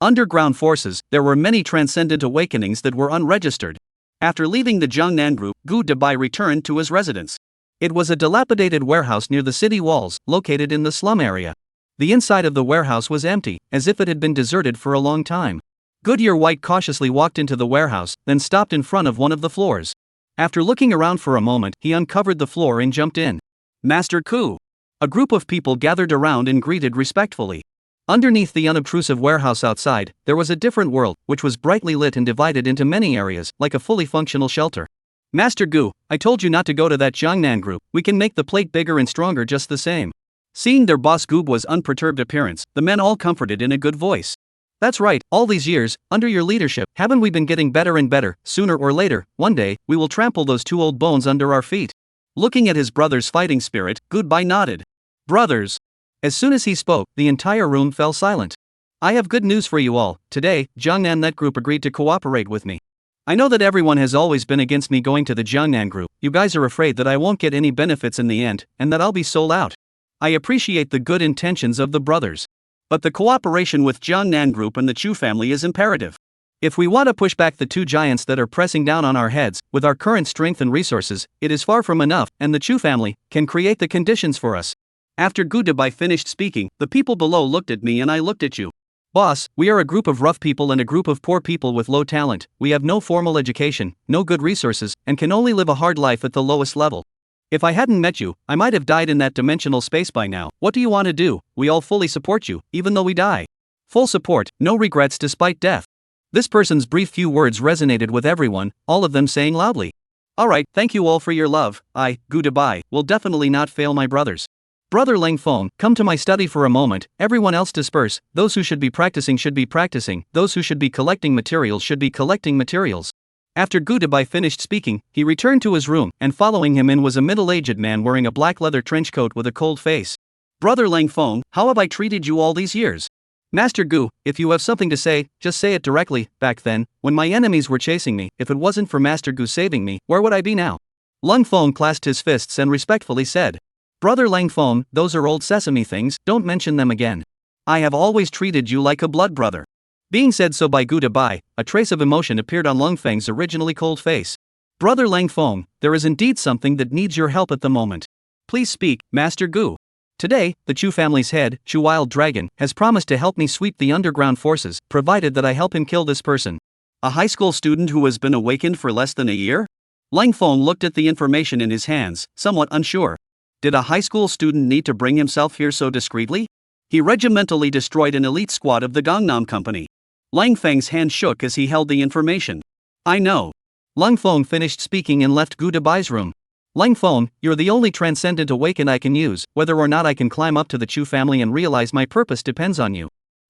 Underground forces, there were many transcendent awakenings that were unregistered. After leaving the Jiangnan group, Goodbye returned to his residence. It was a dilapidated warehouse near the city walls, located in the slum area. The inside of the warehouse was empty, as if it had been deserted for a long time. Goodyear White cautiously walked into the warehouse, then stopped in front of one of the floors. After looking around for a moment, he uncovered the floor and jumped in. Master Ku. A group of people gathered around and greeted respectfully. Underneath the unobtrusive warehouse outside, there was a different world, which was brightly lit and divided into many areas, like a fully functional shelter. Master Gu, I told you not to go to that Jiangnan group, we can make the plate bigger and stronger just the same. Seeing their boss Gubwa's unperturbed appearance, the men all comforted in a good voice. That's right, all these years, under your leadership, haven't we been getting better and better? Sooner or later, one day, we will trample those 2 old bones under our feet. Looking at his brother's fighting spirit, Goodbye nodded. Brothers. As soon as he spoke, the entire room fell silent. I have good news for you all. Today, Jiangnan Net Group agreed to cooperate with me. I know that everyone has always been against me going to the Jiangnan Group. You guys are afraid that I won't get any benefits in the end, and that I'll be sold out. I appreciate the good intentions of the brothers. But the cooperation with Jiangnan Group and the Chu family is imperative. If we want to push back the 2 giants that are pressing down on our heads, with our current strength and resources, it is far from enough, and the Chu family can create the conditions for us. After Goodbye finished speaking, the people below looked at me and I looked at you. Boss, we are a group of rough people and a group of poor people with low talent. We have no formal education, no good resources, and can only live a hard life at the lowest level. If I hadn't met you, I might have died in that dimensional space by now. What do you want to do? We all fully support you, even though we die. Full support, no regrets despite death. This person's brief few words resonated with everyone, all of them saying loudly. Alright, thank you all for your love. I, Goodbye, will definitely not fail my brothers. Brother Lang Feng, come to my study for a moment. Everyone else disperse. Those who should be practicing should be practicing. Those who should be collecting materials should be collecting materials. After Goodbye finished speaking, he returned to his room, and following him in was a middle-aged man wearing a black leather trench coat with a cold face. Brother Lang Feng, how have I treated you all these years? Master Gu, if you have something to say, just say it directly. Back then, when my enemies were chasing me, if it wasn't for Master Gu saving me, where would I be now? Lang Feng clasped his fists and respectfully said. Brother Lang Feng, those are old sesame things, don't mention them again. I have always treated you like a blood brother. Being said so by Goodbye, a trace of emotion appeared on Lang Feng's originally cold face. Brother Lang Feng, there is indeed something that needs your help at the moment. Please speak, Master Gu. Today, the Chu family's head, Chu Wild Dragon, has promised to help me sweep the underground forces, provided that I help him kill this person. A high school student who has been awakened for less than a year? Lang Feng looked at the information in his hands, somewhat unsure. Did a high school student need to bring himself here so discreetly? He regimentally destroyed an elite squad of the Gangnam Company. Lang Feng's hand shook as he held the information. I know. Lang Feng finished speaking and left Goodbye's room. Lang Feng, you're the only transcendent awaken I can use. Whether or not I can climb up to the Chu family and realize my purpose depends on you.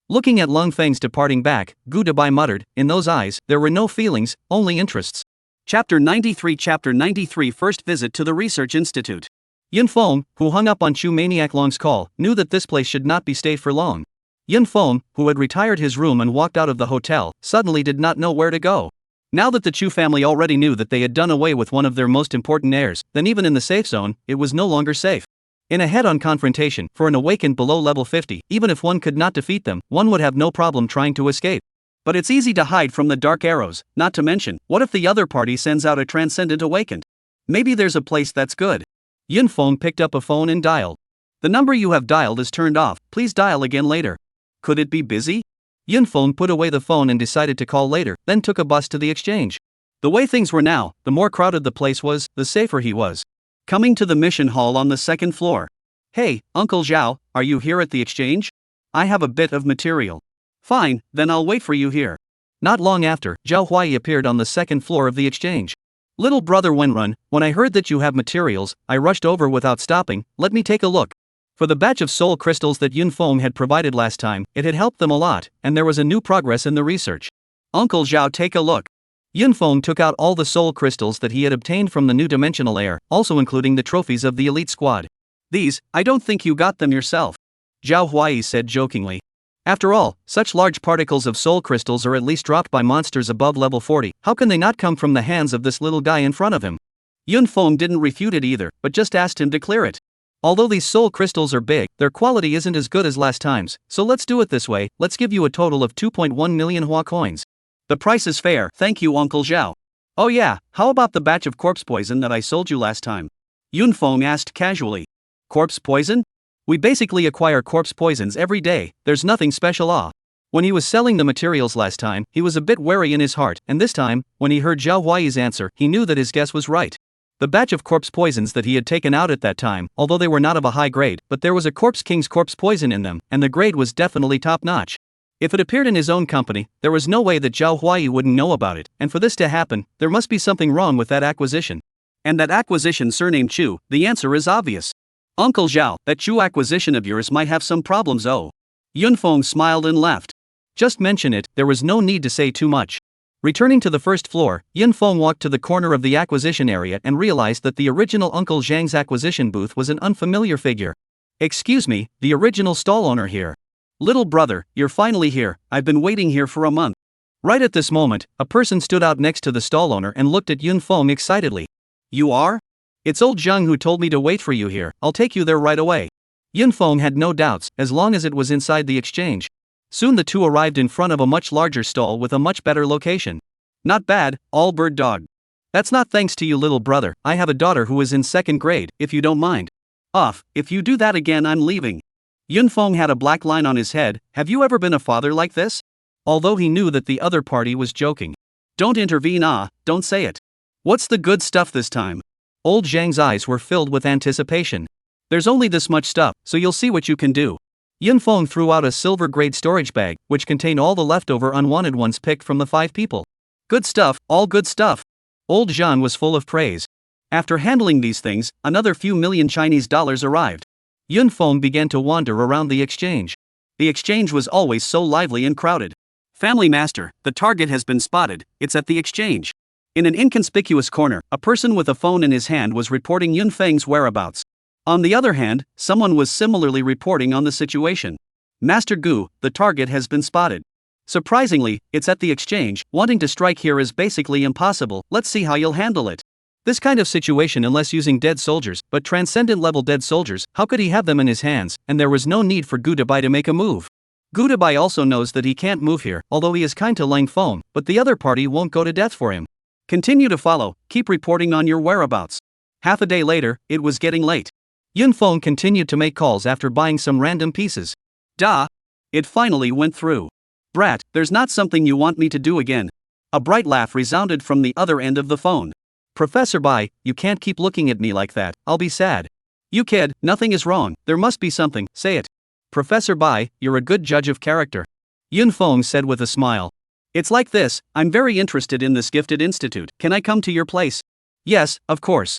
Looking at Lang Feng's departing back, Goodbye muttered, in those eyes, there were no feelings, only interests. Chapter 93 First Visit to the Research Institute. Yunfeng, who hung up on Chu Maniac Long's call, knew that this place should not be stayed for long. Yunfeng, who had retired his room and walked out of the hotel, suddenly did not know where to go. Now that the Chu family already knew that they had done away with one of their most important heirs, then even in the safe zone, it was no longer safe. In a head-on confrontation, for an awakened below level 50, even if one could not defeat them, one would have no problem trying to escape. But it's easy to hide from the dark arrows, not to mention, what if the other party sends out a transcendent awakened? Maybe there's a place that's good. Yunfeng picked up a phone and dialed. The number you have dialed is turned off, please dial again later. Could it be busy? Yunfeng put away the phone and decided to call later, then took a bus to the exchange. The way things were now, the more crowded the place was, the safer he was. Coming to the mission hall on the second floor. Hey, Uncle Zhao, are you here at the exchange? I have a bit of material. Fine, then I'll wait for you here. Not long after, Zhao Huai appeared on the second floor of the exchange. Little brother Wenrun, when I heard that you have materials, I rushed over without stopping. Let me take a look. For the batch of soul crystals that Yunfeng had provided last time, it had helped them a lot, and there was a new progress in the research. Uncle Zhao, take a look. Yunfeng took out all the soul crystals that he had obtained from the new dimensional air, also including the trophies of the elite squad. These, I don't think you got them yourself. Zhao Huai said jokingly. After all, such large particles of soul crystals are at least dropped by monsters above level 40, how can they not come from the hands of this little guy in front of him? Yunfeng didn't refute it either, but just asked him to clear it. Although these soul crystals are big, their quality isn't as good as last time's, so let's do it this way, let's give you a total of 2.1 million Hua coins. The price is fair, thank you Uncle Zhao. Oh yeah, how about the batch of corpse poison that I sold you last time? Yunfeng asked casually. Corpse poison? We basically acquire corpse poisons every day, there's nothing special. When he was selling the materials last time, he was a bit wary in his heart, and this time, when he heard Zhao Huai's answer, he knew that his guess was right. The batch of corpse poisons that he had taken out at that time, although they were not of a high grade, but there was a corpse king's corpse poison in them, and the grade was definitely top-notch. If it appeared in his own company, there was no way that Zhao Huai wouldn't know about it, and for this to happen, there must be something wrong with that acquisition. And that acquisition surnamed Chu, the answer is obvious. Uncle Zhao, that Chu acquisition of yours might have some problems. Yunfeng smiled and laughed. Just mention it, there was no need to say too much. Returning to the first floor, Yunfeng walked to the corner of the acquisition area and realized that the original Uncle Zhang's acquisition booth was an unfamiliar figure. Excuse me, the original stall owner here. Little brother, you're finally here, I've been waiting here for a month. Right at this moment, a person stood out next to the stall owner and looked at Yunfeng excitedly. You are? It's old Zhang who told me to wait for you here, I'll take you there right away. Yunfeng had no doubts, as long as it was inside the exchange. Soon the two arrived in front of a much larger stall with a much better location. Not bad, all bird dog. That's not thanks to you little brother, I have a daughter who is in 2nd grade, if you don't mind. Off, if you do that again I'm leaving. Yunfeng had a black line on his head, have you ever been a father like this? Although he knew that the other party was joking. Don't intervene, don't say it. What's the good stuff this time? Old Zhang's eyes were filled with anticipation. There's only this much stuff, so you'll see what you can do. Yunfeng threw out a silver-grade storage bag, which contained all the leftover unwanted ones picked from the 5 people. Good stuff, all good stuff. Old Zhang was full of praise. After handling these things, another few million Chinese dollars arrived. Yunfeng began to wander around the exchange. The exchange was always so lively and crowded. Family master, the target has been spotted, it's at the exchange. In an inconspicuous corner, a person with a phone in his hand was reporting Yunfeng's whereabouts. On the other hand, someone was similarly reporting on the situation. Master Gu, the target has been spotted. Surprisingly, it's at the exchange, wanting to strike here is basically impossible, let's see how you'll handle it. This kind of situation unless using dead soldiers, but transcendent level dead soldiers, how could he have them in his hands, and there was no need for Gudabai to make a move. Gudabai also knows that he can't move here, although he is kind to Lang Feng, but the other party won't go to death for him. Continue to follow, keep reporting on your whereabouts. Half a day later, it was getting late. Yunfeng continued to make calls after buying some random pieces. It finally went through. Brat, there's not something you want me to do again. A bright laugh resounded from the other end of the phone. Professor Bai, you can't keep looking at me like that, I'll be sad. You kid, nothing is wrong, there must be something, say it. Professor Bai, you're a good judge of character. Yunfeng said with a smile. It's like this, I'm very interested in this gifted institute, can I come to your place? Yes, of course.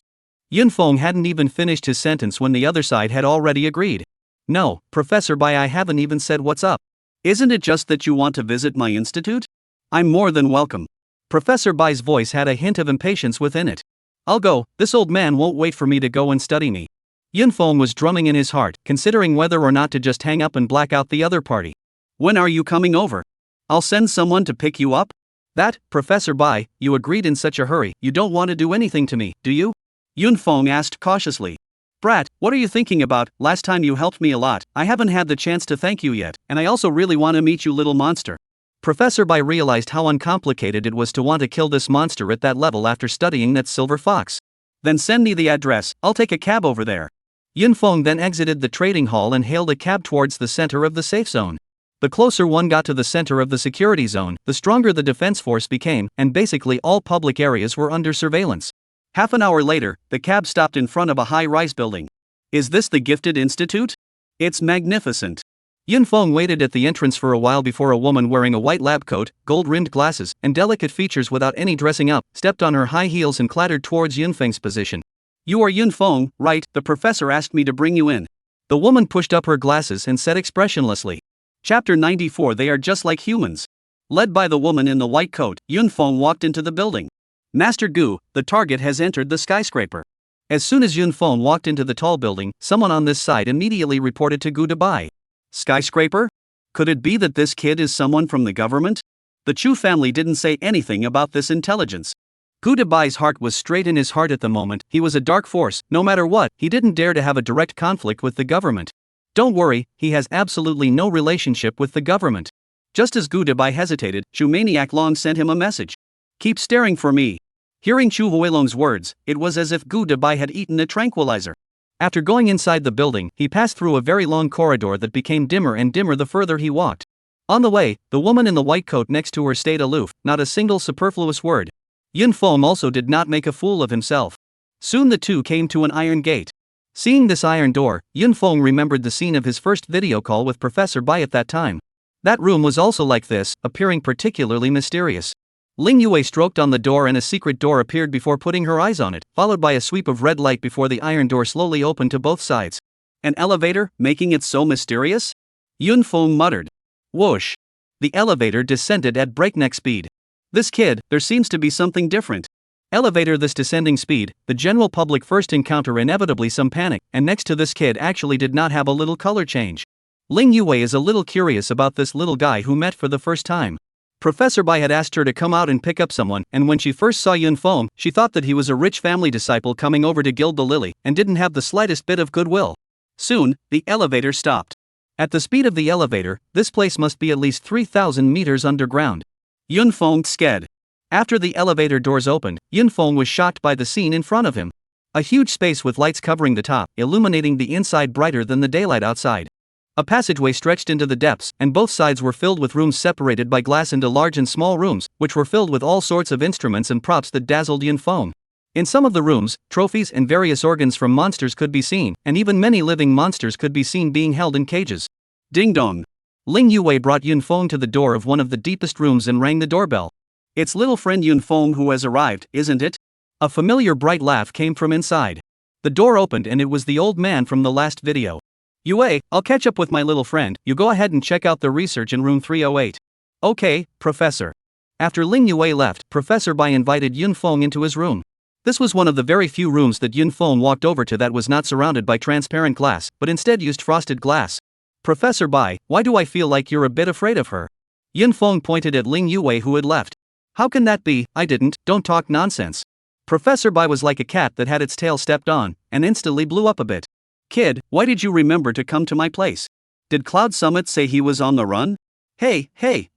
Yunfeng hadn't even finished his sentence when the other side had already agreed. No, Professor Bai, I haven't even said what's up. Isn't it just that you want to visit my institute? I'm more than welcome. Professor Bai's voice had a hint of impatience within it. I'll go, this old man won't wait for me to go and study me. Yunfeng was drumming in his heart, considering whether or not to just hang up and black out the other party. When are you coming over? I'll send someone to pick you up? That, Professor Bai, you agreed in such a hurry, you don't want to do anything to me, do you? Yunfeng asked cautiously. Brat, what are you thinking about? Last time you helped me a lot, I haven't had the chance to thank you yet, and I also really want to meet you little monster. Professor Bai realized how uncomplicated it was to want to kill this monster at that level after studying that silver fox. Then send me the address, I'll take a cab over there. Yunfeng then exited the trading hall and hailed a cab towards the center of the safe zone. The closer one got to the center of the security zone, the stronger the defense force became, and basically all public areas were under surveillance. Half an hour later, the cab stopped in front of a high-rise building. Is this the Gifted Institute? It's magnificent. Yunfeng waited at the entrance for a while before a woman wearing a white lab coat, gold-rimmed glasses, and delicate features without any dressing up, stepped on her high heels and clattered towards Yunfeng's position. You are Yunfeng, right? The professor asked me to bring you in. The woman pushed up her glasses and said expressionlessly. Chapter 94. They are just like humans. Led by the woman in the white coat, Yunfeng walked into the building. Master Gu, the target has entered the skyscraper. As soon as Yunfeng walked into the tall building, someone on this side immediately reported to Gu to buy. Skyscraper? Could it be that this kid is someone from the government? The Chu family didn't say anything about this intelligence. Gu Debai's heart was straight in his heart at the moment. He was a dark force. No matter what, he didn't dare to have a direct conflict with the government. Don't worry, he has absolutely no relationship with the government. Just as Gu Debai hesitated, Chu Maniac Long sent him a message. Keep staring for me. Hearing Chu Huilong's words, it was as if Gu Debai had eaten a tranquilizer. After going inside the building, he passed through a very long corridor that became dimmer and dimmer the further he walked. On the way, the woman in the white coat next to her stayed aloof, not a single superfluous word. Yunfeng also did not make a fool of himself. Soon the two came to an iron gate. Seeing this iron door, Yunfeng remembered the scene of his first video call with Professor Bai at that time. That room was also like this, appearing particularly mysterious. Ling Yue stroked on the door and a secret door appeared before putting her eyes on it, followed by a sweep of red light before the iron door slowly opened to both sides. An elevator, making it so mysterious? Yunfeng muttered. Whoosh! The elevator descended at breakneck speed. This kid, there seems to be something different. Elevator this descending speed, the general public first encounter inevitably some panic, and next to this kid actually did not have a little color change. Ling Yue is a little curious about this little guy who met for the first time. Professor Bai had asked her to come out and pick up someone, and when she first saw Yunfeng, she thought that he was a rich family disciple coming over to gild the lily, and didn't have the slightest bit of goodwill. Soon, the elevator stopped. At the speed of the elevator, this place must be at least 3,000 meters underground. Yunfeng sked. After the elevator doors opened, Yunfeng was shocked by the scene in front of him. A huge space with lights covering the top, illuminating the inside brighter than the daylight outside. A passageway stretched into the depths, and both sides were filled with rooms separated by glass into large and small rooms, which were filled with all sorts of instruments and props that dazzled Yunfeng. In some of the rooms, trophies and various organs from monsters could be seen, and even many living monsters could be seen being held in cages. Ding dong! Ling Yue brought Yunfeng to the door of one of the deepest rooms and rang the doorbell. It's little friend Yunfeng who has arrived, isn't it? A familiar bright laugh came from inside. The door opened and it was the old man from the last video. Yue, I'll catch up with my little friend, you go ahead and check out the research in room 308. Okay, Professor. After Ling Yue left, Professor Bai invited Yunfeng into his room. This was one of the very few rooms that Yunfeng walked over to that was not surrounded by transparent glass, but instead used frosted glass. Professor Bai, why do I feel like you're a bit afraid of her? Yunfeng pointed at Ling Yue who had left. How can that be? I didn't, don't talk nonsense. Professor Bai was like a cat that had its tail stepped on, and instantly blew up a bit. Kid, why did you remember to come to my place? Did Cloud Summit say he was on the run? Hey,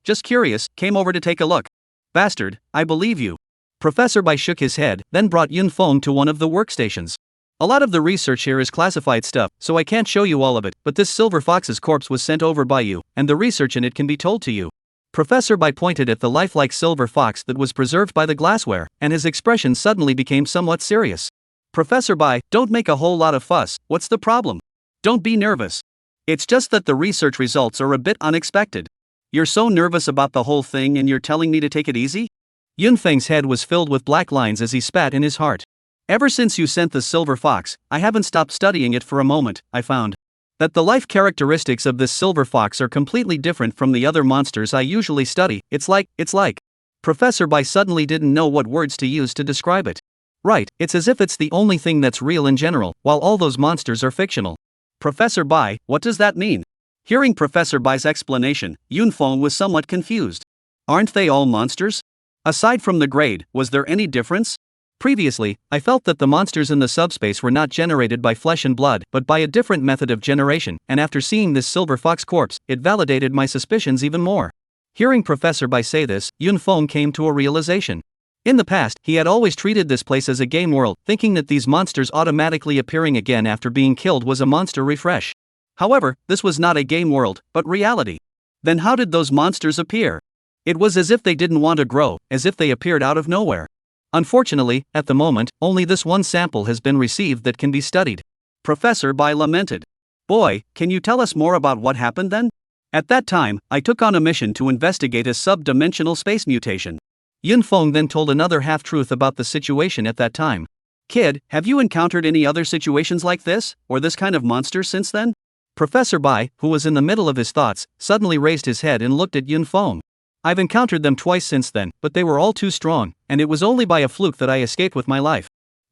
just curious, came over to take a look. Bastard, I believe you. Professor Bai shook his head, then brought Yunfeng to one of the workstations. A lot of the research here is classified stuff, so I can't show you all of it, but this silver fox's corpse was sent over by you, and the research in it can be told to you. Professor Bai pointed at the lifelike silver fox that was preserved by the glassware, and his expression suddenly became somewhat serious. Professor Bai, don't make a whole lot of fuss, what's the problem? Don't be nervous. It's just that the research results are a bit unexpected. You're so nervous about the whole thing and you're telling me to take it easy? Yunfeng's head was filled with black lines as he spat in his heart. Ever since you sent the silver fox, I haven't stopped studying it for a moment. I found that the life characteristics of this silver fox are completely different from the other monsters I usually study. It's like. Professor Bai suddenly didn't know what words to use to describe it. Right, it's as if it's the only thing that's real in general, while all those monsters are fictional. Professor Bai, what does that mean? Hearing Professor Bai's explanation, Yunfeng was somewhat confused. Aren't they all monsters? Aside from the grade, was there any difference? Previously, I felt that the monsters in the subspace were not generated by flesh and blood, but by a different method of generation, and after seeing this silver fox corpse, it validated my suspicions even more. Hearing Professor Bai say this, Yunfeng came to a realization. In the past, he had always treated this place as a game world, thinking that these monsters automatically appearing again after being killed was a monster refresh. However, this was not a game world, but reality. Then how did those monsters appear? It was as if they didn't want to grow, as if they appeared out of nowhere. Unfortunately, at the moment, only this one sample has been received that can be studied. Professor Bai lamented. Boy, can you tell us more about what happened then? At that time, I took on a mission to investigate a sub-dimensional space mutation. Yunfeng then told another half-truth about the situation at that time. Kid, have you encountered any other situations like this, or this kind of monster since then? Professor Bai, who was in the middle of his thoughts, suddenly raised his head and looked at Yunfeng. I've encountered them twice since then, but they were all too strong, and it was only by a fluke that I escaped with my life.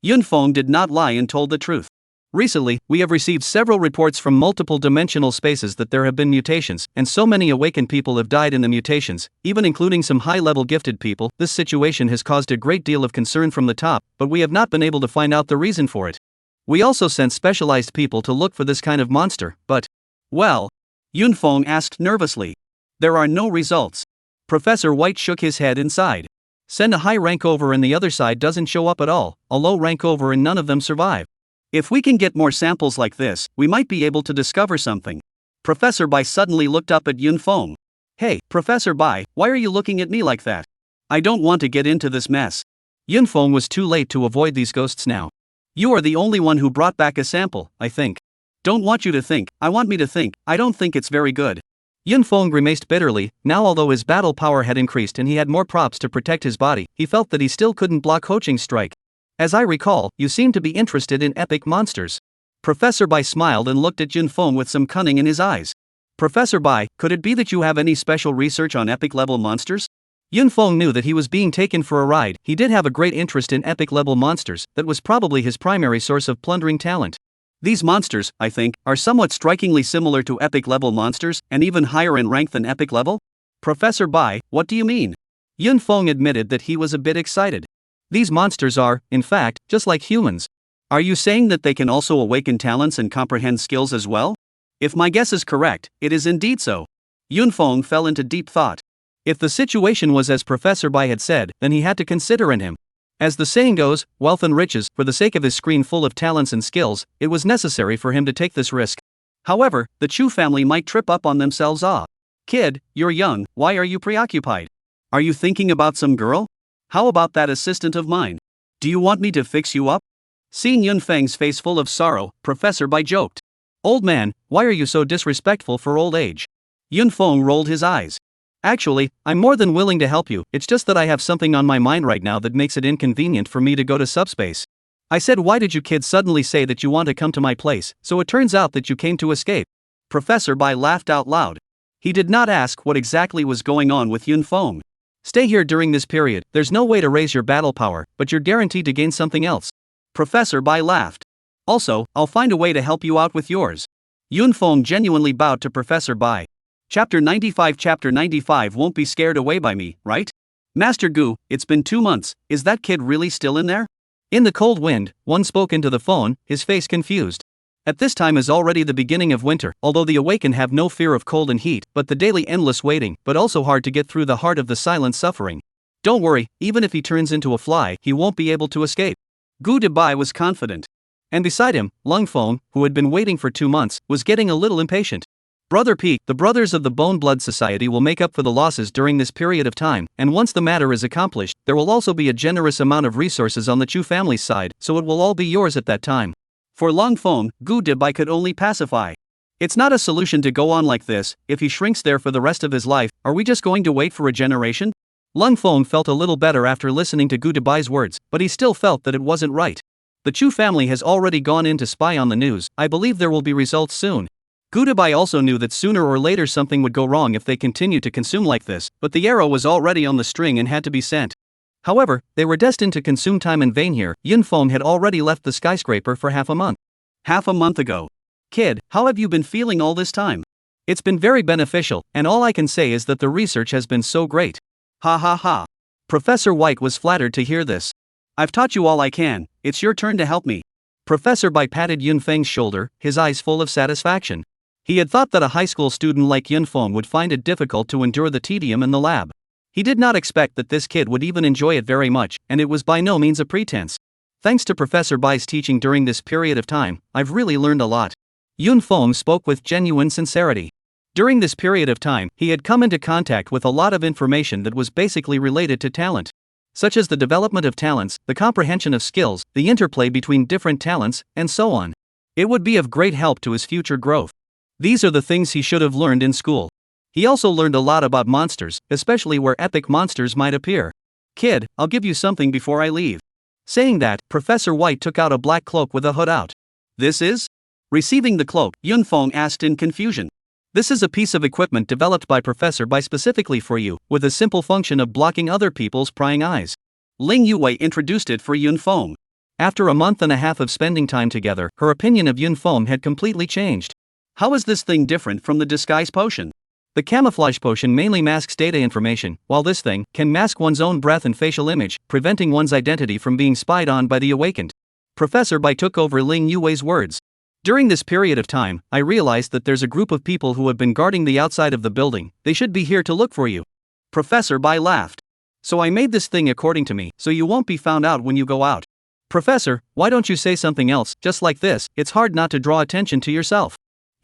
Yunfeng did not lie and told the truth. Recently, we have received several reports from multiple dimensional spaces that there have been mutations, and so many awakened people have died in the mutations, even including some high-level gifted people. This situation has caused a great deal of concern from the top, but we have not been able to find out the reason for it. We also sent specialized people to look for this kind of monster, but... Well? Yunfeng asked nervously. There are no results. Professor White shook his head and sighed. Send a high rank over and the other side doesn't show up at all, a low rank over and none of them survive. If we can get more samples like this, we might be able to discover something. Professor Bai suddenly looked up at Yunfeng. Hey, Professor Bai, why are you looking at me like that? I don't want to get into this mess. Yunfeng was too late to avoid these ghosts now. You are the only one who brought back a sample, I think. Don't want you to think, I want me to think, I don't think it's very good. Yunfeng grimaced bitterly. Now although his battle power had increased and he had more props to protect his body, he felt that he still couldn't block Ho Ching's strike. As I recall, you seem to be interested in epic monsters. Professor Bai smiled and looked at Yunfeng with some cunning in his eyes. Professor Bai, could it be that you have any special research on epic-level monsters? Yunfeng knew that he was being taken for a ride. He did have a great interest in epic-level monsters. That was probably his primary source of plundering talent. These monsters, I think, are somewhat strikingly similar to epic-level monsters, and even higher in rank than epic-level? Professor Bai, what do you mean? Yunfeng admitted that he was a bit excited. These monsters are, in fact, just like humans. Are you saying that they can also awaken talents and comprehend skills as well? If my guess is correct, it is indeed so. Yunfeng fell into deep thought. If the situation was as Professor Bai had said, then he had to consider in him. As the saying goes, wealth and riches, for the sake of his screen full of talents and skills, it was necessary for him to take this risk. However, the Chu family might trip up on themselves. Kid, you're young, why are you preoccupied? Are you thinking about some girl? How about that assistant of mine? Do you want me to fix you up? Seeing Yunfeng's face full of sorrow, Professor Bai joked. Old man, why are you so disrespectful for old age? Yunfeng rolled his eyes. Actually, I'm more than willing to help you, it's just that I have something on my mind right now that makes it inconvenient for me to go to subspace. I said, why did you kids suddenly say that you want to come to my place, so it turns out that you came to escape. Professor Bai laughed out loud. He did not ask what exactly was going on with Yunfeng. Stay here during this period, there's no way to raise your battle power, but you're guaranteed to gain something else. Professor Bai laughed. Also, I'll find a way to help you out with yours. Yunfeng genuinely bowed to Professor Bai. Chapter 95 won't be scared away by me, right? Master Gu, it's been 2 months, is that kid really still in there? In the cold wind, one spoke into the phone, his face confused. At this time is already the beginning of winter, although the awakened have no fear of cold and heat, but the daily endless waiting, but also hard to get through the heart of the silent suffering. Don't worry, even if he turns into a fly, he won't be able to escape. Gu Debai was confident. And beside him, Lung Feng, who had been waiting for 2 months, was getting a little impatient. Brother Peak, the Brothers of the Bone Blood Society will make up for the losses during this period of time, and once the matter is accomplished, there will also be a generous amount of resources on the Chu family's side, so it will all be yours at that time. For Long Feng, Gu Debai could only pacify. It's not a solution to go on like this. If he shrinks there for the rest of his life, are we just going to wait for a generation? Lung Feng felt a little better after listening to Gu Debai's words, but he still felt that it wasn't right. The Chu family has already gone in to spy on the news. I believe there will be results soon. Gu Debai also knew that sooner or later something would go wrong if they continued to consume like this, but the arrow was already on the string and had to be sent. However, they were destined to consume time in vain here. Yunfeng had already left the skyscraper for half a month. Half a month ago. Kid, how have you been feeling all this time? It's been very beneficial, and all I can say is that the research has been so great. Ha ha ha. Professor White was flattered to hear this. I've taught you all I can, it's your turn to help me. Professor Bai patted Yunfeng's shoulder, his eyes full of satisfaction. He had thought that a high school student like Yunfeng would find it difficult to endure the tedium in the lab. He did not expect that this kid would even enjoy it very much, and it was by no means a pretense. Thanks to Professor Bai's teaching during this period of time, I've really learned a lot. Yunfeng spoke with genuine sincerity. During this period of time, he had come into contact with a lot of information that was basically related to talent, such as the development of talents, the comprehension of skills, the interplay between different talents, and so on. It would be of great help to his future growth. These are the things he should have learned in school. He also learned a lot about monsters, especially where epic monsters might appear. Kid, I'll give you something before I leave. Saying that, Professor White took out a black cloak with a hood out. This is? Receiving the cloak, Yunfeng asked in confusion. This is a piece of equipment developed by Professor Bai specifically for you, with a simple function of blocking other people's prying eyes. Ling Yuwei introduced it for Yunfeng. After a month and a half of spending time together, her opinion of Yunfeng had completely changed. How is this thing different from the disguise potion? The camouflage potion mainly masks data information, while this thing can mask one's own breath and facial image, preventing one's identity from being spied on by the awakened. Professor Bai took over Ling Yuwei's words. During this period of time, I realized that there's a group of people who have been guarding the outside of the building. They should be here to look for you. Professor Bai laughed. So I made this thing according to me, so you won't be found out when you go out. Professor, why don't you say something else? Just like this, it's hard not to draw attention to yourself.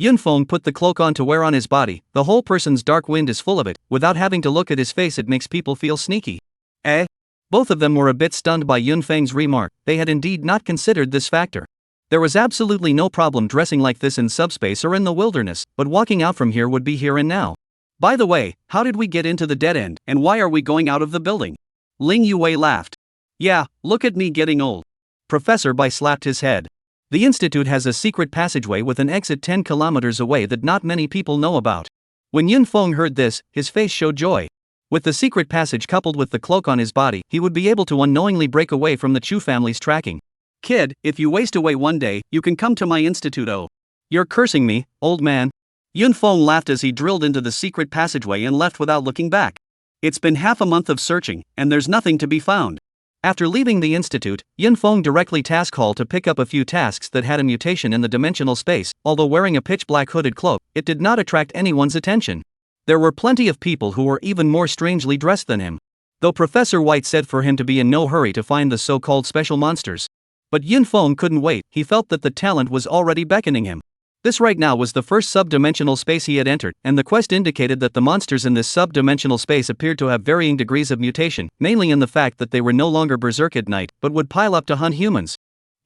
Yunfeng put the cloak on to wear on his body. The whole person's dark wind is full of it. Without having to look at his face, it makes people feel sneaky. Eh? Both of them were a bit stunned by Yunfeng's remark. They had indeed not considered this factor. There was absolutely no problem dressing like this in subspace or in the wilderness, but walking out from here would be here and now. By the way, how did we get into the dead end, and why are we going out of the building? Ling Yuwei laughed. Yeah, look at me getting old. Professor Bai slapped his head. The institute has a secret passageway with an exit 10 kilometers away that not many people know about. When Yunfeng heard this, his face showed joy. With the secret passage coupled with the cloak on his body, he would be able to unknowingly break away from the Chu family's tracking. Kid, if you waste away one day, you can come to my institute. Oh. You're cursing me, old man. Yunfeng laughed as he drilled into the secret passageway and left without looking back. It's been half a month of searching, and there's nothing to be found. After leaving the institute, Yunfeng directly task Hall to pick up a few tasks that had a mutation in the dimensional space. Although wearing a pitch-black hooded cloak, it did not attract anyone's attention. There were plenty of people who were even more strangely dressed than him. Though Professor White said for him to be in no hurry to find the so-called special monsters. But Yunfeng couldn't wait. He felt that the talent was already beckoning him. This right now was the first sub-dimensional space he had entered, and the quest indicated that the monsters in this sub-dimensional space appeared to have varying degrees of mutation, mainly in the fact that they were no longer berserk at night, but would pile up to hunt humans.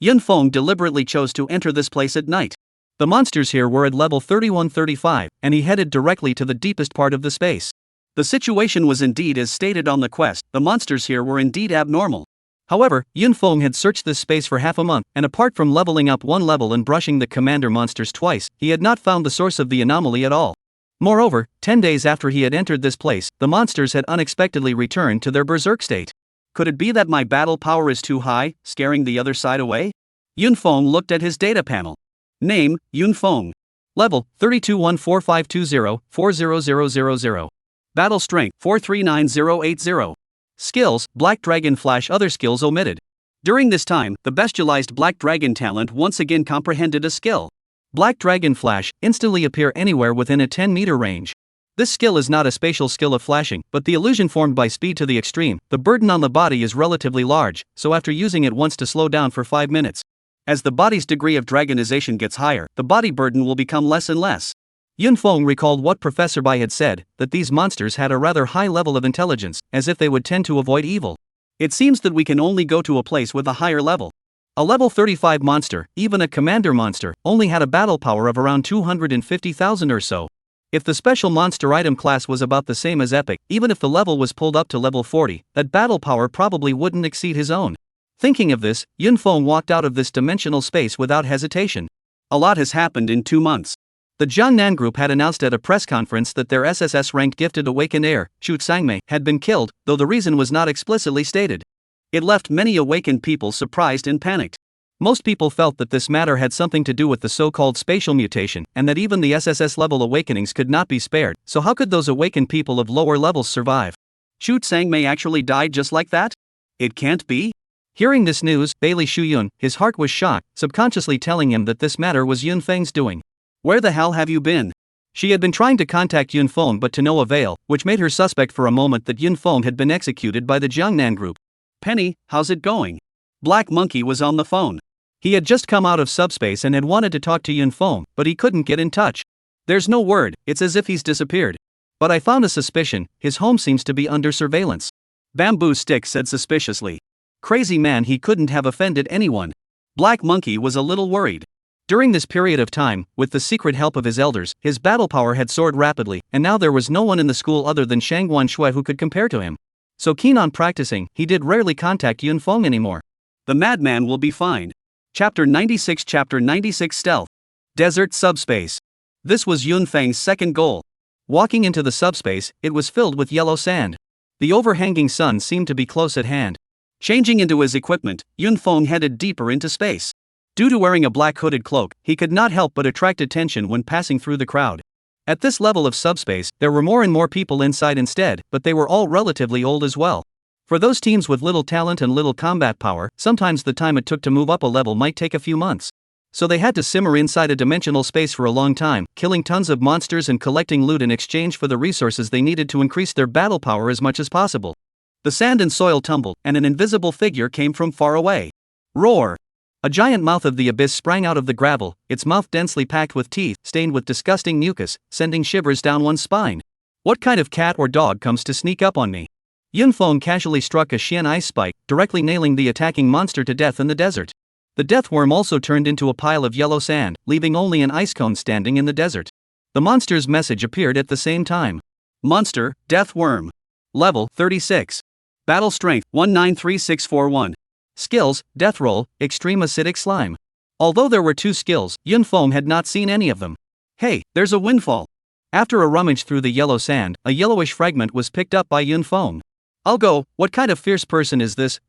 Yunfeng deliberately chose to enter this place at night. The monsters here were at level 3135, and he headed directly to the deepest part of the space. The situation was indeed as stated on the quest. The monsters here were indeed abnormal. However, Yunfeng had searched this space for half a month, and apart from leveling up one level and brushing the commander monsters twice, he had not found the source of the anomaly at all. Moreover, 10 days after he had entered this place, the monsters had unexpectedly returned to their berserk state. Could it be that my battle power is too high, scaring the other side away? Yunfeng looked at his data panel. Name, Yunfeng. Level, 321452040000. Battle strength, 439080. Skills, Black Dragon Flash. Other skills omitted. During this time, the bestialized Black Dragon talent once again comprehended a skill. Black Dragon Flash, instantly appear anywhere within a 10-meter range. This skill is not a spatial skill of flashing, but the illusion formed by speed to the extreme. The burden on the body is relatively large, so after using it once to slow down for 5 minutes. As the body's degree of dragonization gets higher, the body burden will become less and less. Yunfeng recalled what Professor Bai had said, that these monsters had a rather high level of intelligence, as if they would tend to avoid evil. It seems that we can only go to a place with a higher level. A level 35 monster, even a commander monster, only had a battle power of around 250,000 or so. If the special monster item class was about the same as epic, even if the level was pulled up to level 40, that battle power probably wouldn't exceed his own. Thinking of this, Yunfeng walked out of this dimensional space without hesitation. A lot has happened in 2 months. The Jiangnan group had announced at a press conference that their SSS-ranked gifted awakened heir, Shu Sangmei, had been killed, though the reason was not explicitly stated. It left many awakened people surprised and panicked. Most people felt that this matter had something to do with the so-called spatial mutation, and that even the SSS-level awakenings could not be spared, so how could those awakened people of lower levels survive? Shu Sangmei actually died just like that? It can't be? Hearing this news, Bailey Shuyun, his heart was shocked, subconsciously telling him that this matter was Yunfeng's doing. Where the hell have you been? She had been trying to contact Yunfeng but to no avail, which made her suspect for a moment that Yunfeng had been executed by the Jiangnan group. Penny, how's it going? Black Monkey was on the phone. He had just come out of subspace and had wanted to talk to Yunfeng, but he couldn't get in touch. There's no word, it's as if he's disappeared. But I found a suspicion, his home seems to be under surveillance. Bamboo Stick said suspiciously. Crazy man, he couldn't have offended anyone. Black Monkey was a little worried. During this period of time, with the secret help of his elders, his battle power had soared rapidly, and now there was no one in the school other than Shangguan Shui who could compare to him. So keen on practicing, he did rarely contact Yunfeng anymore. The madman will be fine. Chapter 96 Stealth. Desert Subspace. This was Yunfeng's second goal. Walking into the subspace, it was filled with yellow sand. The overhanging sun seemed to be close at hand. Changing into his equipment, Yunfeng headed deeper into space. Due to wearing a black hooded cloak, he could not help but attract attention when passing through the crowd. At this level of subspace, there were more and more people inside instead, but they were all relatively old as well. For those teams with little talent and little combat power, sometimes the time it took to move up a level might take a few months. So they had to simmer inside a dimensional space for a long time, killing tons of monsters and collecting loot in exchange for the resources they needed to increase their battle power as much as possible. The sand and soil tumbled, and an invisible figure came from far away. Roar! A giant mouth of the abyss sprang out of the gravel, its mouth densely packed with teeth, stained with disgusting mucus, sending shivers down one's spine. What kind of cat or dog comes to sneak up on me? Yunfeng casually struck a Xian ice spike, directly nailing the attacking monster to death in the desert. The death worm also turned into a pile of yellow sand, leaving only an ice cone standing in the desert. The monster's message appeared at the same time. Monster, Death Worm. Level 36. Battle Strength 193641. Skills, Death Roll, Extreme Acidic Slime. Although there were 2 skills, Yunfeng had not seen any of them. Hey, there's a windfall. After a rummage through the yellow sand, a yellowish fragment was picked up by Yunfeng. I'll go, what kind of fierce person is this?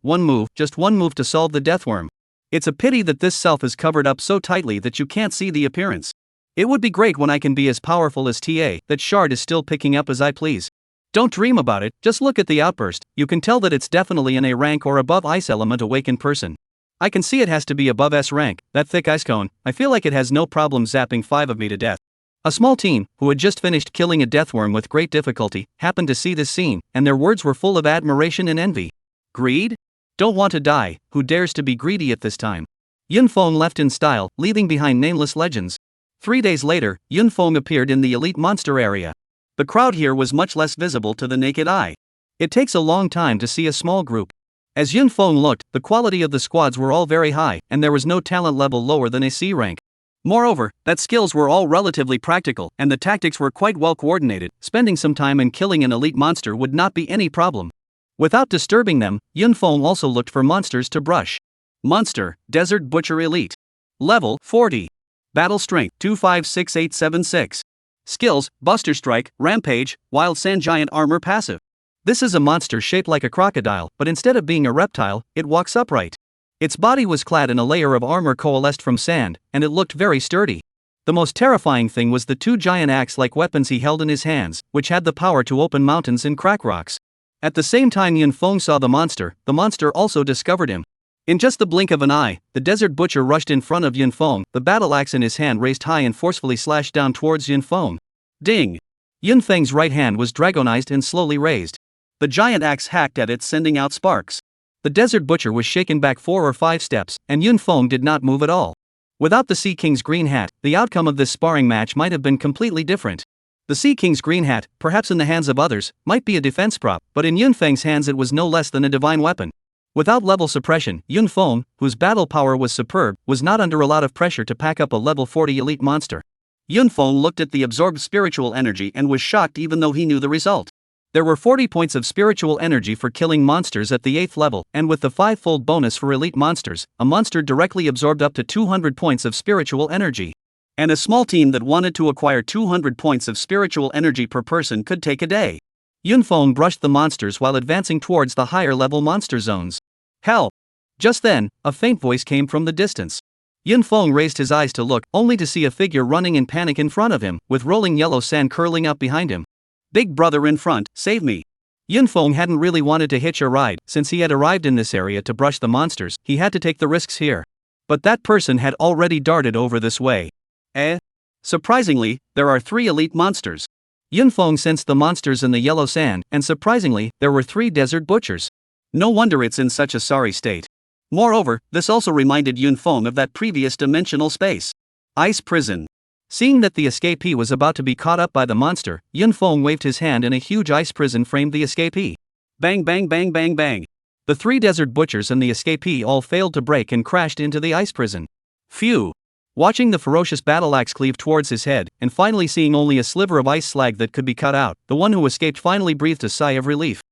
Just one move to solve the death worm. It's a pity that this self is covered up so tightly that you can't see the appearance. It would be great when I can be as powerful as TA, that shard is still picking up as I please. Don't dream about it, just look at the outburst, you can tell that it's definitely an A rank or above ice element awakened person. I can see it has to be above S rank, that thick ice cone, I feel like it has no problem zapping 5 of me to death. A small team, who had just finished killing a deathworm with great difficulty, happened to see this scene, and their words were full of admiration and envy. Greed? Don't want to die, who dares to be greedy at this time? Yunfeng left in style, leaving behind nameless legends. 3 days later, Yunfeng appeared in the elite monster area. The crowd here was much less visible to the naked eye. It takes a long time to see a small group. As Yunfeng looked, the quality of the squads were all very high, and there was no talent level lower than a C rank. Moreover, that skills were all relatively practical, and the tactics were quite well coordinated. Spending some time in killing an elite monster would not be any problem. Without disturbing them, Yunfeng also looked for monsters to brush. Monster, Desert Butcher Elite. Level 40. Battle Strength 256876. Skills, Buster Strike, Rampage, Wild Sand Giant Armor Passive. This is a monster shaped like a crocodile, but instead of being a reptile, it walks upright. Its body was clad in a layer of armor coalesced from sand, and it looked very sturdy. The most terrifying thing was the 2 giant axe-like weapons he held in his hands, which had the power to open mountains and crack rocks. At the same time Yunfeng saw the monster also discovered him. In just the blink of an eye, the Desert Butcher rushed in front of Yunfeng, the battle axe in his hand raised high and forcefully slashed down towards Yunfeng. Ding! Yunfeng's right hand was dragonized and slowly raised. The giant axe hacked at it, sending out sparks. The Desert Butcher was shaken back 4 or 5 steps, and Yunfeng did not move at all. Without the Sea King's green hat, the outcome of this sparring match might have been completely different. The Sea King's green hat, perhaps in the hands of others, might be a defense prop, but in Yunfeng's hands it was no less than a divine weapon. Without level suppression, Yunfeng, whose battle power was superb, was not under a lot of pressure to pack up a level 40 elite monster. Yunfeng looked at the absorbed spiritual energy and was shocked even though he knew the result. There were 40 points of spiritual energy for killing monsters at the 8th level, and with the 5-fold bonus for elite monsters, a monster directly absorbed up to 200 points of spiritual energy. And a small team that wanted to acquire 200 points of spiritual energy per person could take a day. Yunfeng brushed the monsters while advancing towards the higher level monster zones. Help! Just then, a faint voice came from the distance. Yunfeng raised his eyes to look, only to see a figure running in panic in front of him, with rolling yellow sand curling up behind him. Big brother in front, save me! Yunfeng hadn't really wanted to hitch a ride, since he had arrived in this area to brush the monsters, he had to take the risks here. But that person had already darted over this way. Surprisingly, there are 3 elite monsters. Yunfeng sensed the monsters in the yellow sand, and surprisingly, there were 3 desert butchers. No wonder it's in such a sorry state. Moreover, this also reminded Yunfeng of that previous dimensional space. Ice prison. Seeing that the escapee was about to be caught up by the monster, Yun Feng waved his hand and a huge ice prison framed the escapee. Bang bang bang bang bang. The three desert butchers and the escapee all failed to break and crashed into the ice prison. Phew. Watching the ferocious battle axe cleave towards his head, and finally seeing only a sliver of ice slag that could be cut out, the one who escaped finally breathed a sigh of relief.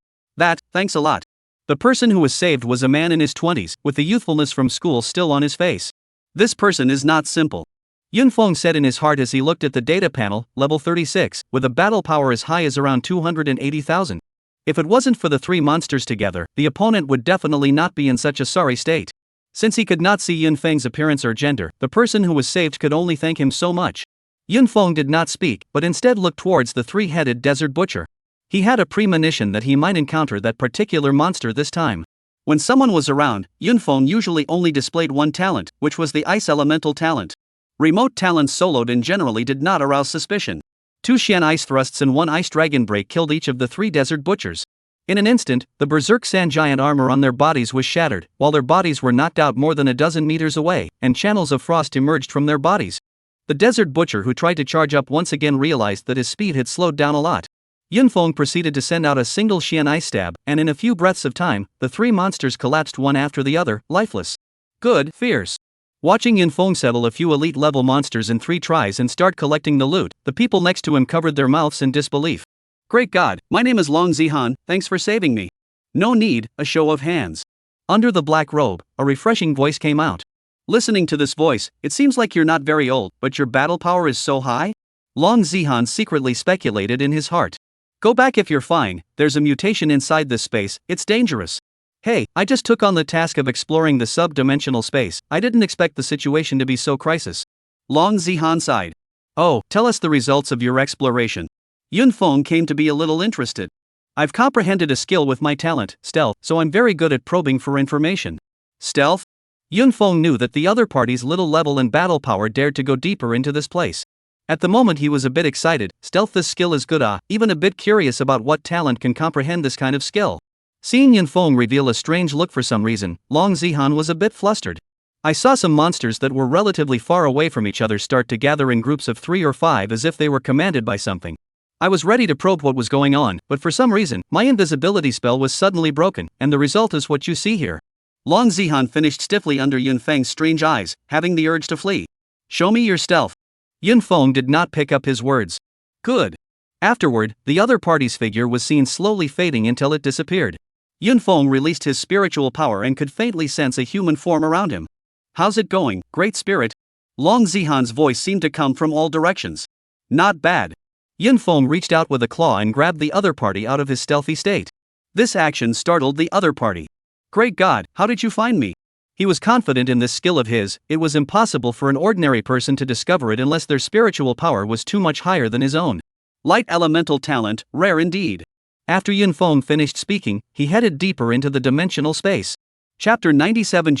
Thanks a lot. The person who was saved was a man in his 20s, with the youthfulness from school still on his face. This person is not simple. Yun Feng said in his heart as he looked at the data panel, level 36, with a battle power as high as around 280,000. If it wasn't for the three monsters together, the opponent would definitely not be in such a sorry state. Since he could not see Yun Feng's appearance or gender, the person who was saved could only thank him so much. Yun Feng did not speak, but instead looked towards the three-headed desert butcher. He had a premonition that he might encounter that particular monster this time. When someone was around, Yun Feng usually only displayed one talent, which was the ice elemental talent. Remote talents soloed and generally did not arouse suspicion. 2 Xian ice thrusts and 1 ice dragon break killed each of the 3 desert butchers. In an instant, the berserk sand giant armor on their bodies was shattered, while their bodies were knocked out more than a dozen meters away, and channels of frost emerged from their bodies. The desert butcher who tried to charge up once again realized that his speed had slowed down a lot. Yun Feng proceeded to send out a single Xian ice stab, and in a few breaths of time, the 3 monsters collapsed one after the other, lifeless. Good, fierce. Watching Yun Feng settle a few elite-level monsters in 3 tries and start collecting the loot, the people next to him covered their mouths in disbelief. Great God, my name is Long Zihan, thanks for saving me. No need, a show of hands. Under the black robe, a refreshing voice came out. Listening to this voice, it seems like you're not very old, but your battle power is so high? Long Zihan secretly speculated in his heart. Go back if you're fine, there's a mutation inside this space, it's dangerous. Hey, I just took on the task of exploring the sub-dimensional space, I didn't expect the situation to be so crisis. Long Zihan sighed. Oh, tell us the results of your exploration. Yun Feng came to be a little interested. I've comprehended a skill with my talent, stealth, so I'm very good at probing for information. Stealth? Yun Feng knew that the other party's little level and battle power dared to go deeper into this place. At the moment he was a bit excited, stealth this skill is good even a bit curious about what talent can comprehend this kind of skill. Seeing Yun Feng reveal a strange look for some reason, Long Zihan was a bit flustered. I saw some monsters that were relatively far away from each other start to gather in groups of 3 or 5 as if they were commanded by something. I was ready to probe what was going on, but for some reason, my invisibility spell was suddenly broken, and the result is what you see here. Long Zihan finished stiffly under Yun Feng's strange eyes, having the urge to flee. Show me your stealth. Yun Feng did not pick up his words. Good. Afterward, the other party's figure was seen slowly fading until it disappeared. Yun Feng released his spiritual power and could faintly sense a human form around him. How's it going, Great Spirit? Long Zihan's voice seemed to come from all directions. Not bad. Yun Feng reached out with a claw and grabbed the other party out of his stealthy state. This action startled the other party. Great God, how did you find me? He was confident in this skill of his, it was impossible for an ordinary person to discover it unless their spiritual power was too much higher than his own. Light elemental talent, rare indeed. After Yun Feng finished speaking, he headed deeper into the dimensional space. Chapter 97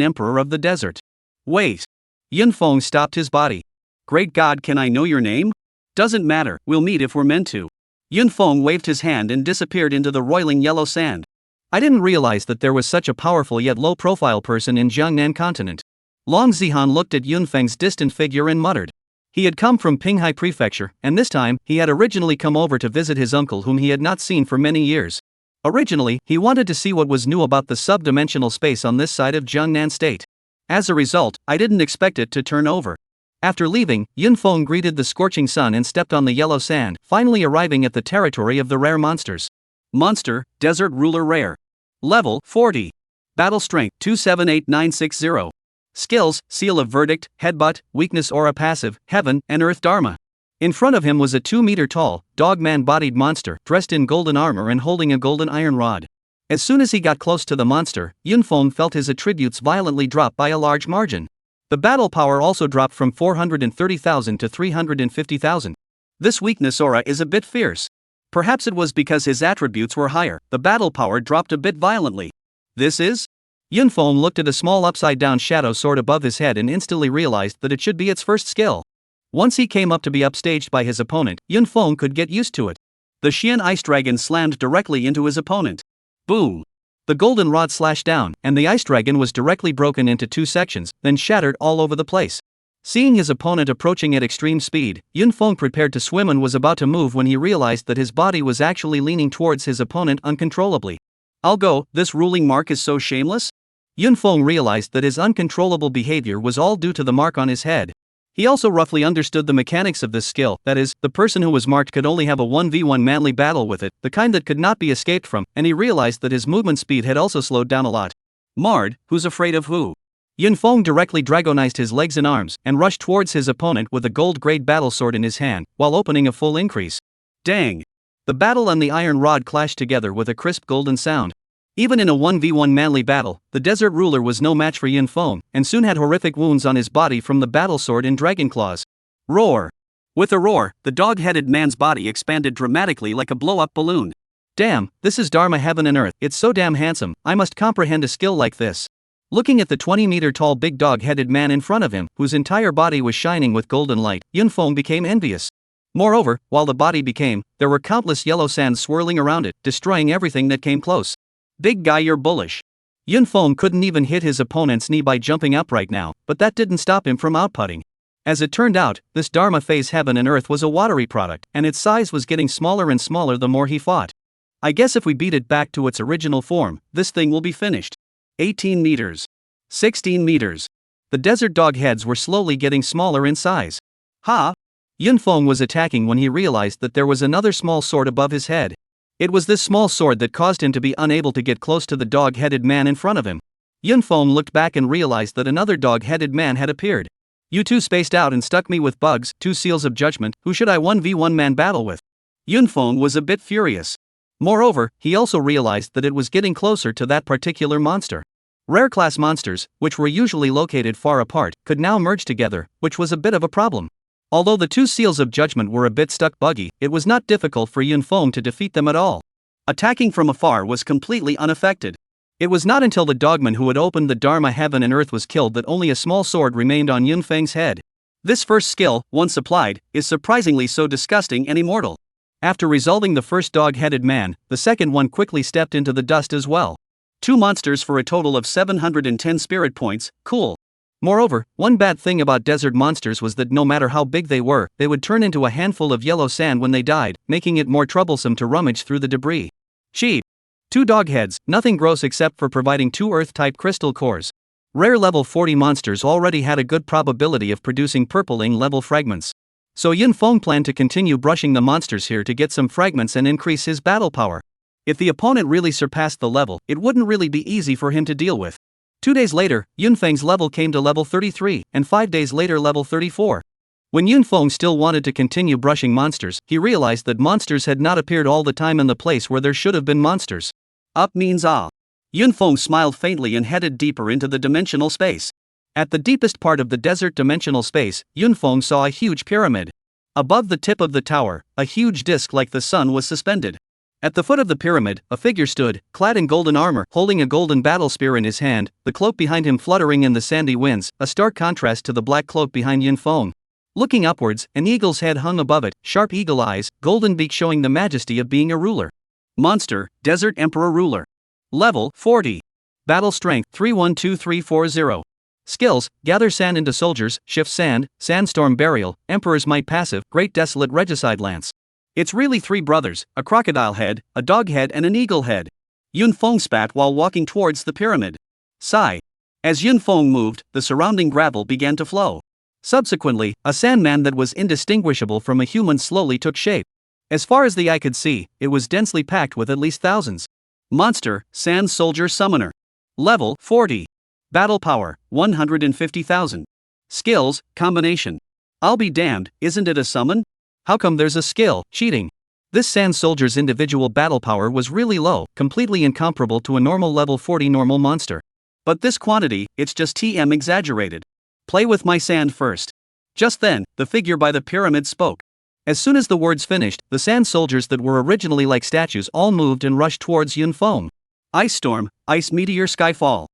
Emperor of the Desert. Wait. Yun Feng stopped his body. Great God, can I know your name? Doesn't matter, we'll meet if we're meant to. Yun Feng waved his hand and disappeared into the roiling yellow sand. I didn't realize that there was such a powerful yet low-profile person in Jiangnan continent. Long Zihan looked at Yun Feng's distant figure and muttered. He had come from Pinghai Prefecture, and this time, he had originally come over to visit his uncle whom he had not seen for many years. Originally, he wanted to see what was new about the sub-dimensional space on this side of Jiangnan State. As a result, I didn't expect it to turn over. After leaving, Yun Feng greeted the scorching sun and stepped on the yellow sand, finally arriving at the territory of the rare monsters. Monster, Desert Ruler Rare. Level, 40. Battle Strength, 278960. Skills, Seal of Verdict, Headbutt, Weakness Aura Passive, Heaven, and Earth Dharma. In front of him was a 2-meter-tall, dog-man-bodied monster, dressed in golden armor and holding a golden iron rod. As soon as he got close to the monster, Yun Feng felt his attributes violently drop by a large margin. The battle power also dropped from 430,000 to 350,000. This weakness aura is a bit fierce. Perhaps it was because his attributes were higher, the battle power dropped a bit violently. This is? Yun Feng looked at a small upside-down shadow sword above his head and instantly realized that it should be its first skill. Once he came up to be upstaged by his opponent, Yun Feng could get used to it. The Xian Ice Dragon slammed directly into his opponent. Boom! The golden rod slashed down, and the ice dragon was directly broken into 2 sections, then shattered all over the place. Seeing his opponent approaching at extreme speed, Yunfeng prepared to swim and was about to move when he realized that his body was actually leaning towards his opponent uncontrollably. I'll go, this ruling mark is so shameless? Yunfeng realized that his uncontrollable behavior was all due to the mark on his head. He also roughly understood the mechanics of this skill, that is, the person who was marked could only have a 1v1 manly battle with it, the kind that could not be escaped from, and he realized that his movement speed had also slowed down a lot. Marred, who's afraid of who? Yunfeng directly dragonized his legs and arms, and rushed towards his opponent with a gold-grade battle sword in his hand, while opening a full increase. Dang! The battle and the iron rod clashed together with a crisp golden sound. Even in a 1v1 manly battle, the desert ruler was no match for Yunfeng, and soon had horrific wounds on his body from the battle sword and dragon claws. Roar! With a roar, the dog-headed man's body expanded dramatically like a blow-up balloon. Damn, this is Dharma heaven and earth, it's so damn handsome, I must comprehend a skill like this. Looking at the 20-meter-tall big dog-headed man in front of him, whose entire body was shining with golden light, Yunfeng became envious. Moreover, while the body became, there were countless yellow sands swirling around it, destroying everything that came close. Big guy, you're bullish. Yunfeng couldn't even hit his opponent's knee by jumping up right now, but that didn't stop him from outputting. As it turned out, this Dharma phase heaven and earth was a watery product, and its size was getting smaller and smaller the more he fought. I guess if we beat it back to its original form, this thing will be finished. 18 meters. 16 meters. The desert dog heads were slowly getting smaller in size. Ha! Yunfeng was attacking when he realized that there was another small sword above his head. It was this small sword that caused him to be unable to get close to the dog-headed man in front of him. Yunfeng looked back and realized that another dog-headed man had appeared. You two spaced out and stuck me with bugs, 2 seals of judgment, who should I 1v1 man battle with? Yunfeng was a bit furious. Moreover, he also realized that it was getting closer to that particular monster. Rare-class monsters, which were usually located far apart, could now merge together, which was a bit of a problem. Although the 2 seals of judgment were a bit stuck buggy, it was not difficult for Yunfeng to defeat them at all. Attacking from afar was completely unaffected. It was not until the dogman who had opened the Dharma heaven and earth was killed that only a small sword remained on Yunfeng's head. This first skill, once applied, is surprisingly so disgusting and immortal. After resolving the first dog-headed man, the second one quickly stepped into the dust as well. 2 monsters for a total of 710 spirit points, cool. Moreover, one bad thing about desert monsters was that no matter how big they were, they would turn into a handful of yellow sand when they died, making it more troublesome to rummage through the debris. Cheap. 2 dog heads, nothing gross except for providing 2 earth-type crystal cores. Rare level 40 monsters already had a good probability of producing purpling level fragments. So Yunfeng planned to continue brushing the monsters here to get some fragments and increase his battle power. If the opponent really surpassed the level, it wouldn't really be easy for him to deal with. 2 days later, Yunfeng's level came to level 33, and 5 days later level 34. When Yunfeng still wanted to continue brushing monsters, he realized that monsters had not appeared all the time in the place where there should have been monsters. Up means ah. Yunfeng smiled faintly and headed deeper into the dimensional space. At the deepest part of the desert dimensional space, Yunfeng saw a huge pyramid. Above the tip of the tower, a huge disc like the sun was suspended. At the foot of the pyramid, a figure stood, clad in golden armor, holding a golden battle spear in his hand, the cloak behind him fluttering in the sandy winds, a stark contrast to the black cloak behind Yunfeng. Looking upwards, an eagle's head hung above it, sharp eagle eyes, golden beak showing the majesty of being a ruler. Monster, Desert Emperor Ruler. Level 40. Battle Strength 312340. Skills: Gather Sand into Soldiers, Shift Sand, Sandstorm Burial, Emperor's Might Passive, Great Desolate Regicide Lance. It's really 3 brothers, a crocodile head, a dog head and an eagle head. Yunfeng spat while walking towards the pyramid. Sigh. As Yunfeng moved, the surrounding gravel began to flow. Subsequently, a sandman that was indistinguishable from a human slowly took shape. As far as the eye could see, it was densely packed with at least thousands. Monster, Sand Soldier Summoner. Level 40. Battle Power, 150,000. Skills, Combination. I'll be damned, isn't it a summon? How come there's a skill, cheating? This sand soldier's individual battle power was really low, completely incomparable to a normal level 40 normal monster. But this quantity, it's just TM exaggerated. Play with my sand first. Just then, the figure by the pyramid spoke. As soon as the words finished, the sand soldiers that were originally like statues all moved and rushed towards Yunfeng. Ice Storm, Ice Meteor Skyfall.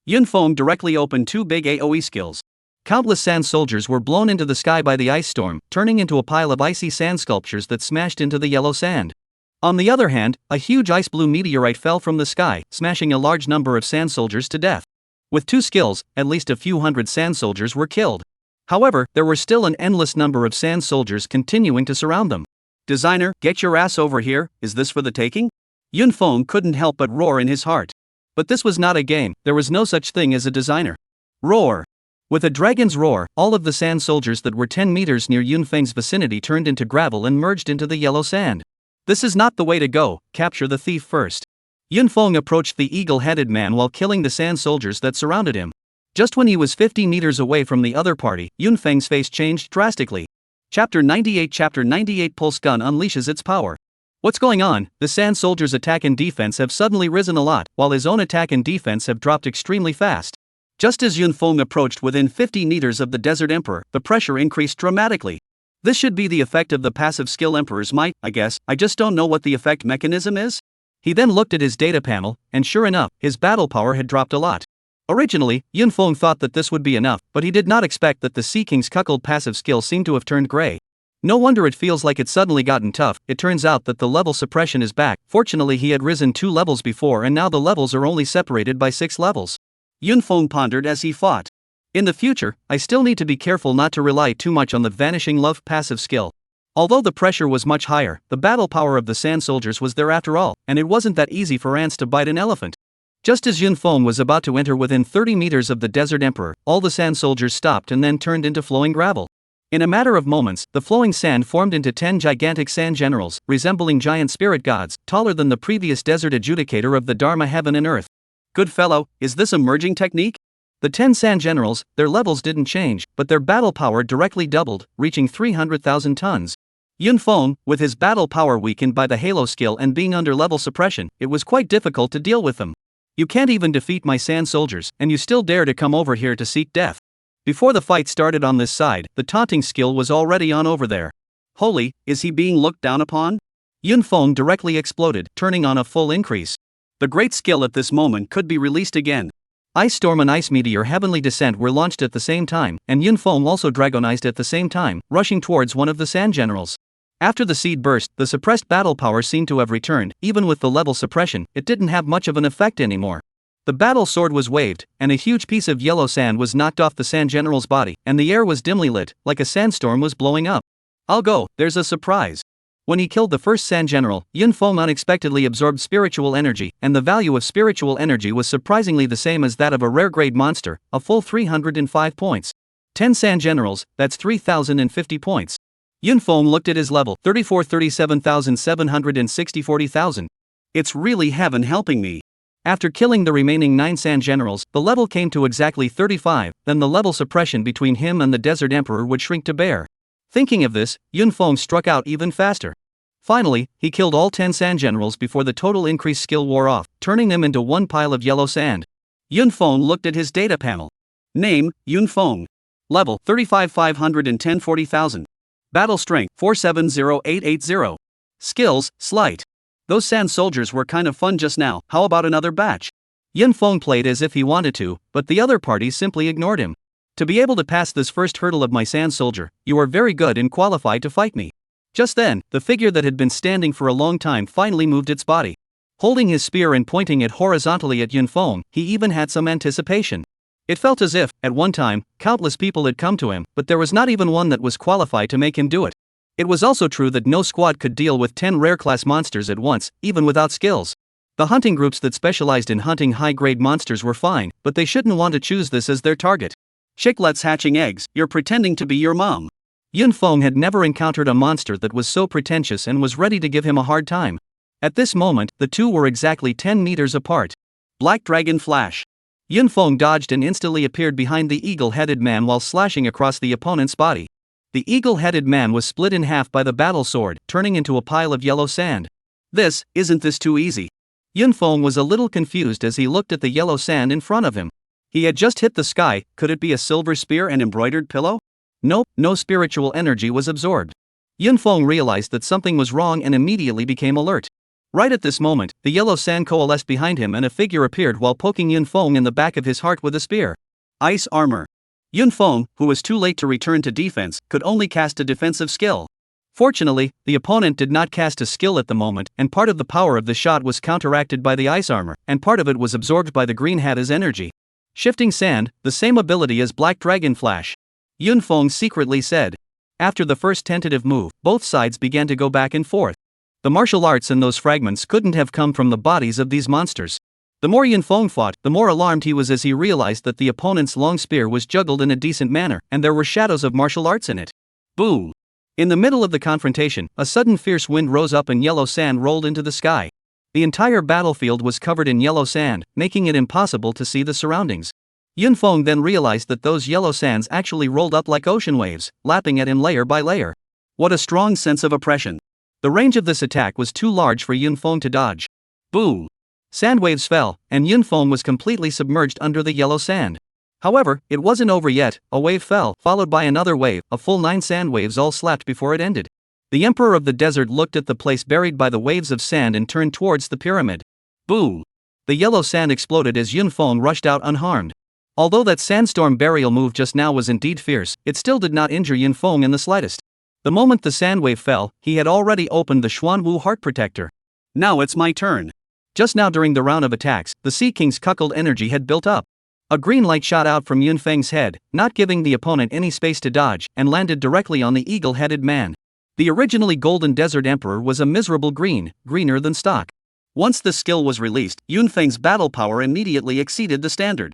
Yunfeng directly opened 2 big AoE skills. Countless sand soldiers were blown into the sky by the ice storm, turning into a pile of icy sand sculptures that smashed into the yellow sand. On the other hand, a huge ice-blue meteorite fell from the sky, smashing a large number of sand soldiers to death. With 2 skills, at least a few hundred sand soldiers were killed. However, there were still an endless number of sand soldiers continuing to surround them. "Designer, get your ass over here, is this for the taking?" Yunfeng couldn't help but roar in his heart. But this was not a game, there was no such thing as a designer. Roar! With a dragon's roar, all of the sand soldiers that were 10 meters near Yunfeng's vicinity turned into gravel and merged into the yellow sand. This is not the way to go, capture the thief first. Yunfeng approached the eagle-headed man while killing the sand soldiers that surrounded him. Just when he was 50 meters away from the other party, Yunfeng's face changed drastically. Chapter 98 Pulse Gun unleashes its power. What's going on? The sand soldiers' attack and defense have suddenly risen a lot, while his own attack and defense have dropped extremely fast. Just as Yunfeng approached within 50 meters of the Desert Emperor, the pressure increased dramatically. This should be the effect of the passive skill Emperor's Might, I guess, I just don't know what the effect mechanism is? He then looked at his data panel, and sure enough, his battle power had dropped a lot. Originally, Yunfeng thought that this would be enough, but he did not expect that the Sea King's cuckold passive skill seemed to have turned gray. No wonder it feels like it's suddenly gotten tough. It turns out that the level suppression is back. Fortunately, he had risen 2 levels before and now the levels are only separated by 6 levels. Yunfeng pondered as he fought. In the future, I still need to be careful not to rely too much on the Vanishing Love passive skill. Although the pressure was much higher, the battle power of the sand soldiers was there after all, and it wasn't that easy for ants to bite an elephant. Just as Yunfeng was about to enter within 30 meters of the Desert Emperor, all the sand soldiers stopped and then turned into flowing gravel. In a matter of moments, the flowing sand formed into 10 gigantic sand generals, resembling giant spirit gods, taller than the previous desert adjudicator of the Dharma heaven and earth. Good fellow, is this a merging technique? The 10 sand generals, their levels didn't change, but their battle power directly doubled, reaching 300,000 tons. Yunfeng, with his battle power weakened by the halo skill and being under level suppression, it was quite difficult to deal with them. You can't even defeat my sand soldiers, and you still dare to come over here to seek death. Before the fight started on this side, the taunting skill was already on over there. Holy, is he being looked down upon? Yunfeng directly exploded, turning on a full increase. The great skill at this moment could be released again. Ice Storm and Ice Meteor Heavenly Descent were launched at the same time, and Yunfeng also dragonized at the same time, rushing towards one of the sand generals. After the seed burst, the suppressed battle power seemed to have returned. Even with the level suppression, it didn't have much of an effect anymore. The battle sword was waved, and a huge piece of yellow sand was knocked off the sand general's body, and the air was dimly lit, like a sandstorm was blowing up. I'll go, there's a surprise. When he killed the first sand general, Yunfeng unexpectedly absorbed spiritual energy, and the value of spiritual energy was surprisingly the same as that of a rare grade monster, a full 305 points. 10 sand generals, that's 3,050 points. Yunfeng looked at his level, 34 37,760 40,000. It's really heaven helping me. After killing the remaining 9 sand generals, the level came to exactly 35, then the level suppression between him and the Desert Emperor would shrink to bare. Thinking of this, Yunfeng struck out even faster. Finally, he killed all 10 sand generals before the total increased skill wore off, turning them into one pile of yellow sand. Yunfeng looked at his data panel. Name, Yunfeng. Level, 35 510 40,000. Battle strength, 470880. Skills, slight. Those sand soldiers were kind of fun just now, how about another batch? Yunfeng played as if he wanted to, but the other party simply ignored him. To be able to pass this first hurdle of my sand soldier, you are very good and qualified to fight me. Just then, the figure that had been standing for a long time finally moved its body. Holding his spear and pointing it horizontally at Yunfeng, he even had some anticipation. It felt as if, at one time, countless people had come to him, but there was not even one that was qualified to make him do it. It was also true that no squad could deal with 10 rare-class monsters at once, even without skills. The hunting groups that specialized in hunting high-grade monsters were fine, but they shouldn't want to choose this as their target. Chicklets hatching eggs, you're pretending to be your mom. Yunfeng had never encountered a monster that was so pretentious and was ready to give him a hard time. At this moment, the two were exactly 10 meters apart. Black Dragon Flash. Yunfeng dodged and instantly appeared behind the eagle-headed man while slashing across the opponent's body. The eagle-headed man was split in half by the battle sword, turning into a pile of yellow sand. Isn't this too easy? Yunfeng was a little confused as he looked at the yellow sand in front of him. He had just hit the sky, could it be a silver spear and embroidered pillow? Nope, no spiritual energy was absorbed. Yunfeng realized that something was wrong and immediately became alert. Right at this moment, the yellow sand coalesced behind him and a figure appeared while poking Yunfeng in the back of his heart with a spear. Ice armor. Yunfeng, who was too late to return to defense, could only cast a defensive skill. Fortunately, the opponent did not cast a skill at the moment, and part of the power of the shot was counteracted by the ice armor, and part of it was absorbed by the green hat as energy. Shifting sand, the same ability as Black Dragon Flash. Yun Feng secretly said. After the first tentative move, both sides began to go back and forth. The martial arts in those fragments couldn't have come from the bodies of these monsters. The more Yun Feng fought, the more alarmed he was as he realized that the opponent's long spear was juggled in a decent manner, and there were shadows of martial arts in it. Boom! In the middle of the confrontation, a sudden fierce wind rose up and yellow sand rolled into the sky. The entire battlefield was covered in yellow sand, making it impossible to see the surroundings. Yun Feng then realized that those yellow sands actually rolled up like ocean waves, lapping at him layer by layer. What a strong sense of oppression! The range of this attack was too large for Yun Feng to dodge. Boom! Sand waves fell, and Yun Feng was completely submerged under the yellow sand. However, it wasn't over yet. A wave fell, followed by another wave. A full 9 sand waves all slapped before it ended. The Emperor of the Desert looked at the place buried by the waves of sand and turned towards the pyramid. Boom! The yellow sand exploded as Yun Feng rushed out unharmed. Although that sandstorm burial move just now was indeed fierce, it still did not injure Yun Feng in the slightest. The moment the sand wave fell, he had already opened the Xuanwu Heart Protector. Now it's my turn. Just now during the round of attacks, the Sea King's cuckold energy had built up. A green light shot out from Yun Feng's head, not giving the opponent any space to dodge, and landed directly on the eagle-headed man. The originally golden Desert Emperor was a miserable green, greener than stock. Once the skill was released, Yun Feng's battle power immediately exceeded the standard.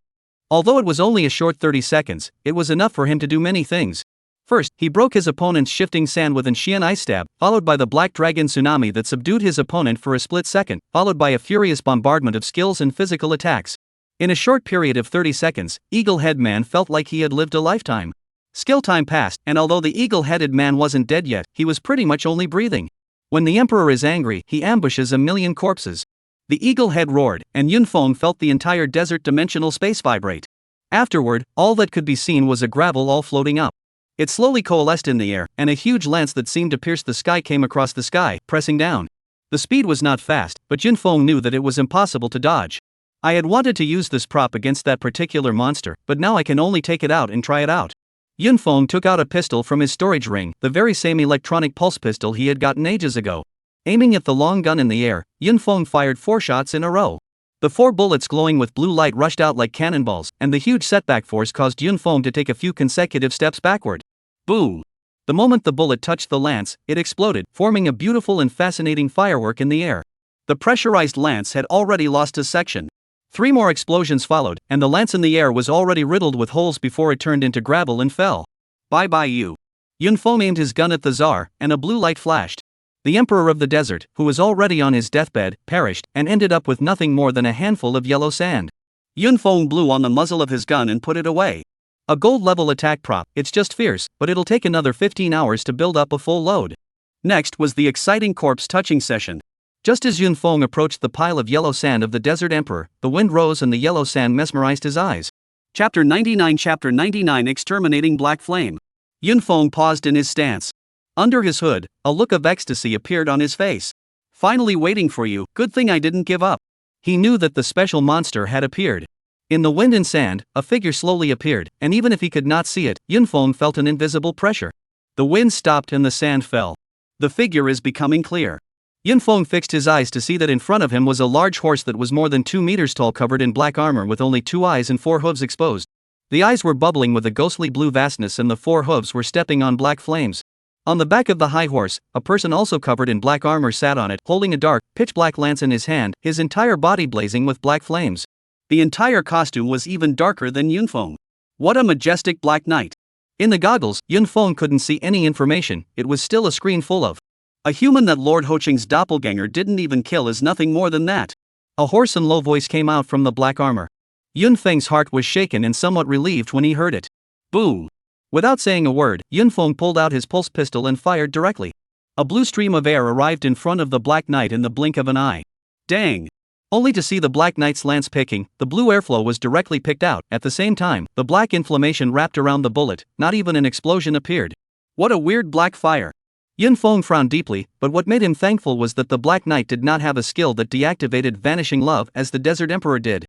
Although it was only a short 30 seconds, it was enough for him to do many things. First, he broke his opponent's shifting sand with an Xian Ice Stab, followed by the Black Dragon Tsunami that subdued his opponent for a split second, followed by a furious bombardment of skills and physical attacks. In a short period of 30 seconds, Eagle-Head Man felt like he had lived a lifetime. Skill time passed, and although the eagle-headed man wasn't dead yet, he was pretty much only breathing. When the Emperor is angry, he ambushes a million corpses. The eagle head roared, and Yun Feng felt the entire desert dimensional space vibrate. Afterward, all that could be seen was a gravel all floating up. It slowly coalesced in the air, and a huge lance that seemed to pierce the sky came across the sky, pressing down. The speed was not fast, but Yun Feng knew that it was impossible to dodge. I had wanted to use this prop against that particular monster, but now I can only take it out and try it out. Yun Feng took out a pistol from his storage ring, the very same electronic pulse pistol he had gotten ages ago. Aiming at the long gun in the air, Yun Feng fired 4 shots in a row. The 4 bullets glowing with blue light rushed out like cannonballs, and the huge setback force caused Yun Feng to take a few consecutive steps backward. Boom! The moment the bullet touched the lance, it exploded, forming a beautiful and fascinating firework in the air. The pressurized lance had already lost a section. 3 more explosions followed, and the lance in the air was already riddled with holes before it turned into gravel and fell. Bye-bye you. Yun Feng aimed his gun at the Tsar, and a blue light flashed. The Emperor of the Desert, who was already on his deathbed, perished, and ended up with nothing more than a handful of yellow sand. Yun Feng blew on the muzzle of his gun and put it away. A gold-level attack prop, it's just fierce, but it'll take another 15 hours to build up a full load. Next was the exciting corpse touching session. Just as Yun Feng approached the pile of yellow sand of the Desert Emperor, the wind rose and the yellow sand mesmerized his eyes. Chapter 99 Exterminating Black Flame. Yun Feng paused in his stance. Under his hood, a look of ecstasy appeared on his face. Finally waiting for you, good thing I didn't give up. He knew that the special monster had appeared. In the wind and sand, a figure slowly appeared, and even if he could not see it, Yun Feng felt an invisible pressure. The wind stopped and the sand fell. The figure is becoming clear. Yun Feng fixed his eyes to see that in front of him was a large horse that was more than 2 meters tall, covered in black armor with only 2 eyes and 4 hooves exposed. The eyes were bubbling with a ghostly blue vastness and the 4 hooves were stepping on black flames. On the back of the high horse, a person also covered in black armor sat on it, holding a dark, pitch-black lance in his hand, his entire body blazing with black flames. The entire costume was even darker than Yun Feng. What a majestic black knight! In the goggles, Yun Feng couldn't see any information, it was still a screen full of. A human that Lord Hoqing's doppelganger didn't even kill is nothing more than that. A hoarse and low voice came out from the black armor. Yun Feng's heart was shaken and somewhat relieved when he heard it. Boom! Without saying a word, Yun Feng pulled out his pulse pistol and fired directly. A blue stream of air arrived in front of the Black Knight in the blink of an eye. Dang! Only to see the Black Knight's lance picking, the blue airflow was directly picked out. At the same time, the black inflammation wrapped around the bullet, not even an explosion appeared. What a weird black fire! Yun Feng frowned deeply, but what made him thankful was that the Black Knight did not have a skill that deactivated Vanishing Love as the Desert Emperor did.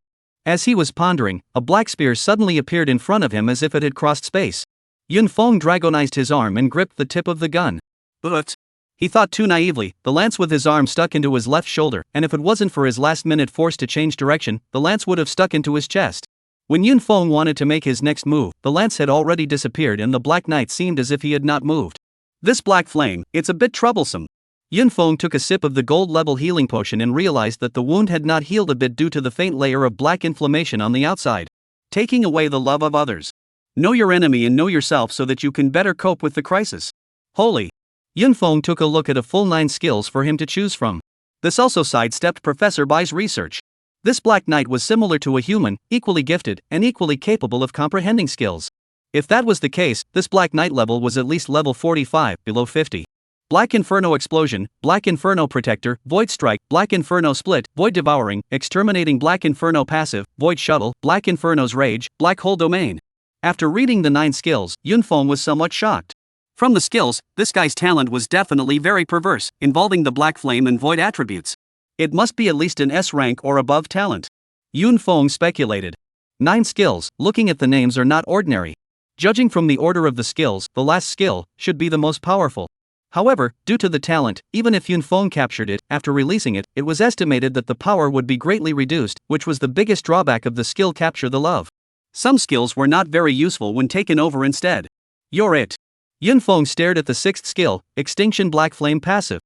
As he was pondering, a black spear suddenly appeared in front of him as if it had crossed space. Yun Feng dragonized his arm and gripped the tip of the gun. But he thought too naively, the lance with his arm stuck into his left shoulder, and if it wasn't for his last-minute force to change direction, the lance would have stuck into his chest. When Yun Feng wanted to make his next move, the lance had already disappeared and the Black Knight seemed as if he had not moved. This black flame, it's a bit troublesome. Yun Feng took a sip of the gold-level healing potion and realized that the wound had not healed a bit due to the faint layer of black inflammation on the outside. Taking away the love of others. Know your enemy and know yourself so that you can better cope with the crisis. Holy. Yun Feng took a look at a full 9 skills for him to choose from. This also sidestepped Professor Bai's research. This Black Knight was similar to a human, equally gifted, and equally capable of comprehending skills. If that was the case, this Black Knight level was at least level 45, below 50. Black Inferno Explosion, Black Inferno Protector, Void Strike, Black Inferno Split, Void Devouring, Exterminating Black Inferno Passive, Void Shuttle, Black Inferno's Rage, Black Hole Domain. After reading the 9 skills, Yun Feng was somewhat shocked. From the skills, this guy's talent was definitely very perverse, involving the Black Flame and Void attributes. It must be at least an S rank or above talent. Yun Feng speculated. 9 skills, looking at the names, are not ordinary. Judging from the order of the skills, the last skill should be the most powerful. However, due to the talent, even if Yun Feng captured it, after releasing it, it was estimated that the power would be greatly reduced, which was the biggest drawback of the skill Capture the Love. Some skills were not very useful when taken over instead. You're it. Yun Feng stared at the 6th skill, Extinction Black Flame Passive.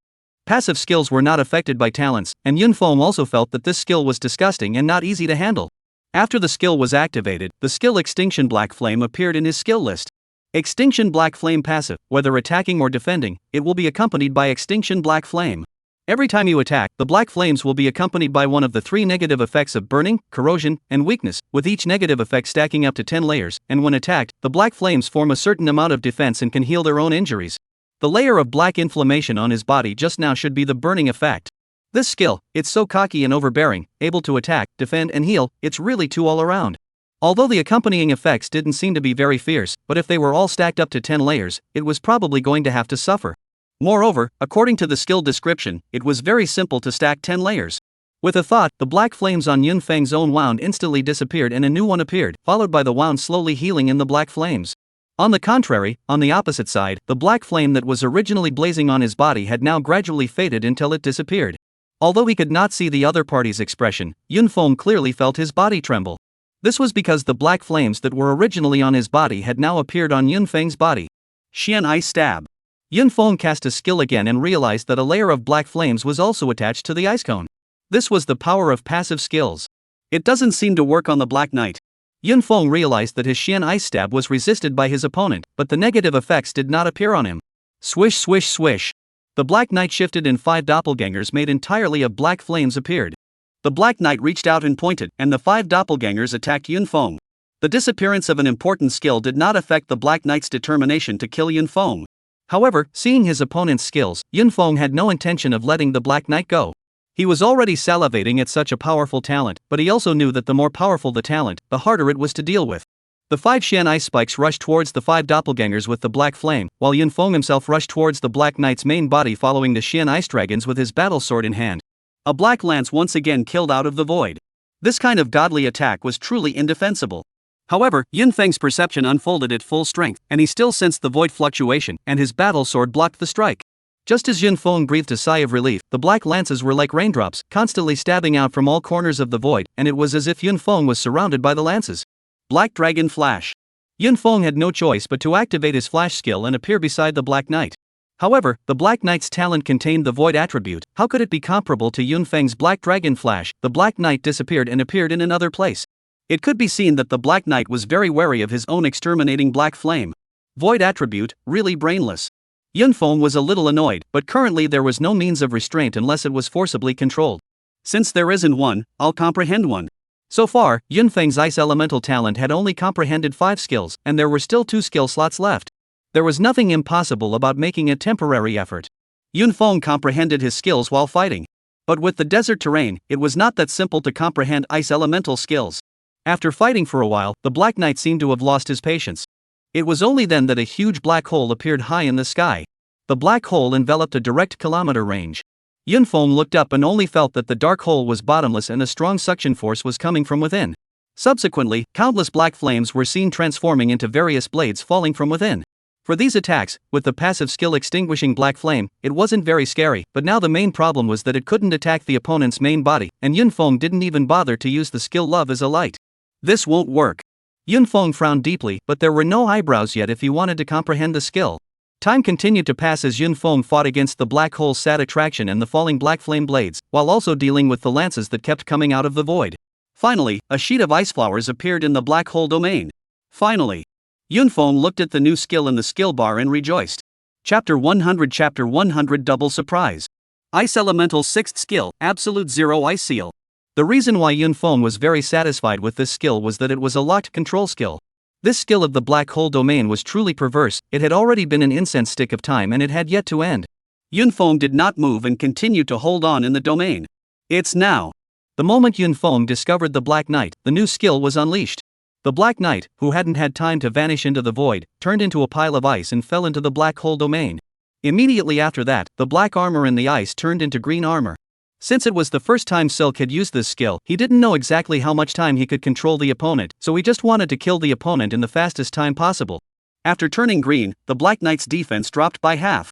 Passive skills were not affected by talents, and Yun Feng also felt that this skill was disgusting and not easy to handle. After the skill was activated, the skill Extinction Black Flame appeared in his skill list. Extinction Black Flame Passive, whether attacking or defending, it will be accompanied by Extinction Black Flame. Every time you attack, the black flames will be accompanied by one of the 3 negative effects of burning, corrosion, and weakness, with each negative effect stacking up to 10 layers, and when attacked, the black flames form a certain amount of defense and can heal their own injuries. The layer of black inflammation on his body just now should be the burning effect. This skill, it's so cocky and overbearing, able to attack, defend and heal, it's really too all around. Although the accompanying effects didn't seem to be very fierce, but if they were all stacked up to 10 layers, it was probably going to have to suffer. Moreover, according to the skill description, it was very simple to stack 10 layers. With a thought, the black flames on Yun Feng's own wound instantly disappeared and a new one appeared, followed by the wound slowly healing in the black flames. On the contrary, on the opposite side, the black flame that was originally blazing on his body had now gradually faded until it disappeared. Although he could not see the other party's expression, Yun Feng clearly felt his body tremble. This was because the black flames that were originally on his body had now appeared on Yun Feng's body. Xian Ice Stab. Yun Feng cast a skill again and realized that a layer of black flames was also attached to the ice cone. This was the power of passive skills. It doesn't seem to work on the Black Knight. Yun Feng realized that his Xian Ice Stab was resisted by his opponent, but the negative effects did not appear on him. Swish swish swish. The Black Knight shifted and 5 doppelgangers made entirely of black flames appeared. The Black Knight reached out and pointed, and the 5 doppelgangers attacked Yun Feng. The disappearance of an important skill did not affect the Black Knight's determination to kill Yun Feng. However, seeing his opponent's skills, Yun Feng had no intention of letting the Black Knight go. He was already salivating at such a powerful talent, but he also knew that the more powerful the talent, the harder it was to deal with. The 5 Xian Ice Spikes rushed towards the 5 doppelgangers with the black flame, while Yun Feng himself rushed towards the Black Knight's main body following the Xian Ice Dragons with his battle sword in hand. A black lance once again killed out of the void. This kind of godly attack was truly indefensible. However, Yun Feng's perception unfolded at full strength, and he still sensed the void fluctuation, and his battle sword blocked the strike. Just as Yun Feng breathed a sigh of relief, the black lances were like raindrops, constantly stabbing out from all corners of the void, and it was as if Yun Feng was surrounded by the lances. Black Dragon Flash. Yun Feng had no choice but to activate his flash skill and appear beside the Black Knight. However, the Black Knight's talent contained the void attribute. How could it be comparable to Yun Feng's Black Dragon Flash? The Black Knight disappeared and appeared in another place. It could be seen that the Black Knight was very wary of his own exterminating black flame. Void attribute, really brainless. Yun Feng was a little annoyed, but currently there was no means of restraint unless it was forcibly controlled. Since there isn't one, I'll comprehend one. So far, Yun Feng's ice elemental talent had only comprehended 5 skills, and there were still 2 skill slots left. There was nothing impossible about making a temporary effort. Yun Feng comprehended his skills while fighting. But with the desert terrain, it was not that simple to comprehend ice elemental skills. After fighting for a while, the Black Knight seemed to have lost his patience. It was only then that a huge black hole appeared high in the sky. The black hole enveloped a direct kilometer range. Yun Feng looked up and only felt that the dark hole was bottomless and a strong suction force was coming from within. Subsequently, countless black flames were seen transforming into various blades falling from within. For these attacks, with the passive skill extinguishing black flame, it wasn't very scary, but now the main problem was that it couldn't attack the opponent's main body, and Yun Feng didn't even bother to use the skill Love as a Light. This won't work. Yunfeng frowned deeply, but there were no eyebrows yet if he wanted to comprehend the skill. Time continued to pass as Yunfeng fought against the black hole's sad attraction and the falling black flame blades, while also dealing with the lances that kept coming out of the void. Finally, a sheet of ice flowers appeared in the black hole domain. Finally. Yunfeng looked at the new skill in the skill bar and rejoiced. Chapter 100 Double Surprise. Ice Elemental 6th Skill, Absolute Zero Ice Seal. The reason why Yunfeng was very satisfied with this skill was that it was a locked control skill. This skill of the black hole domain was truly perverse, it had already been an incense stick of time and it had yet to end. Yunfeng did not move and continued to hold on in the domain. It's now. The moment Yunfeng discovered the Black Knight, the new skill was unleashed. The Black Knight, who hadn't had time to vanish into the void, turned into a pile of ice and fell into the black hole domain. Immediately after that, the black armor in the ice turned into green armor. Since it was the first time Silk had used this skill, he didn't know exactly how much time he could control the opponent, so he just wanted to kill the opponent in the fastest time possible. After turning green, the Black Knight's defense dropped by half.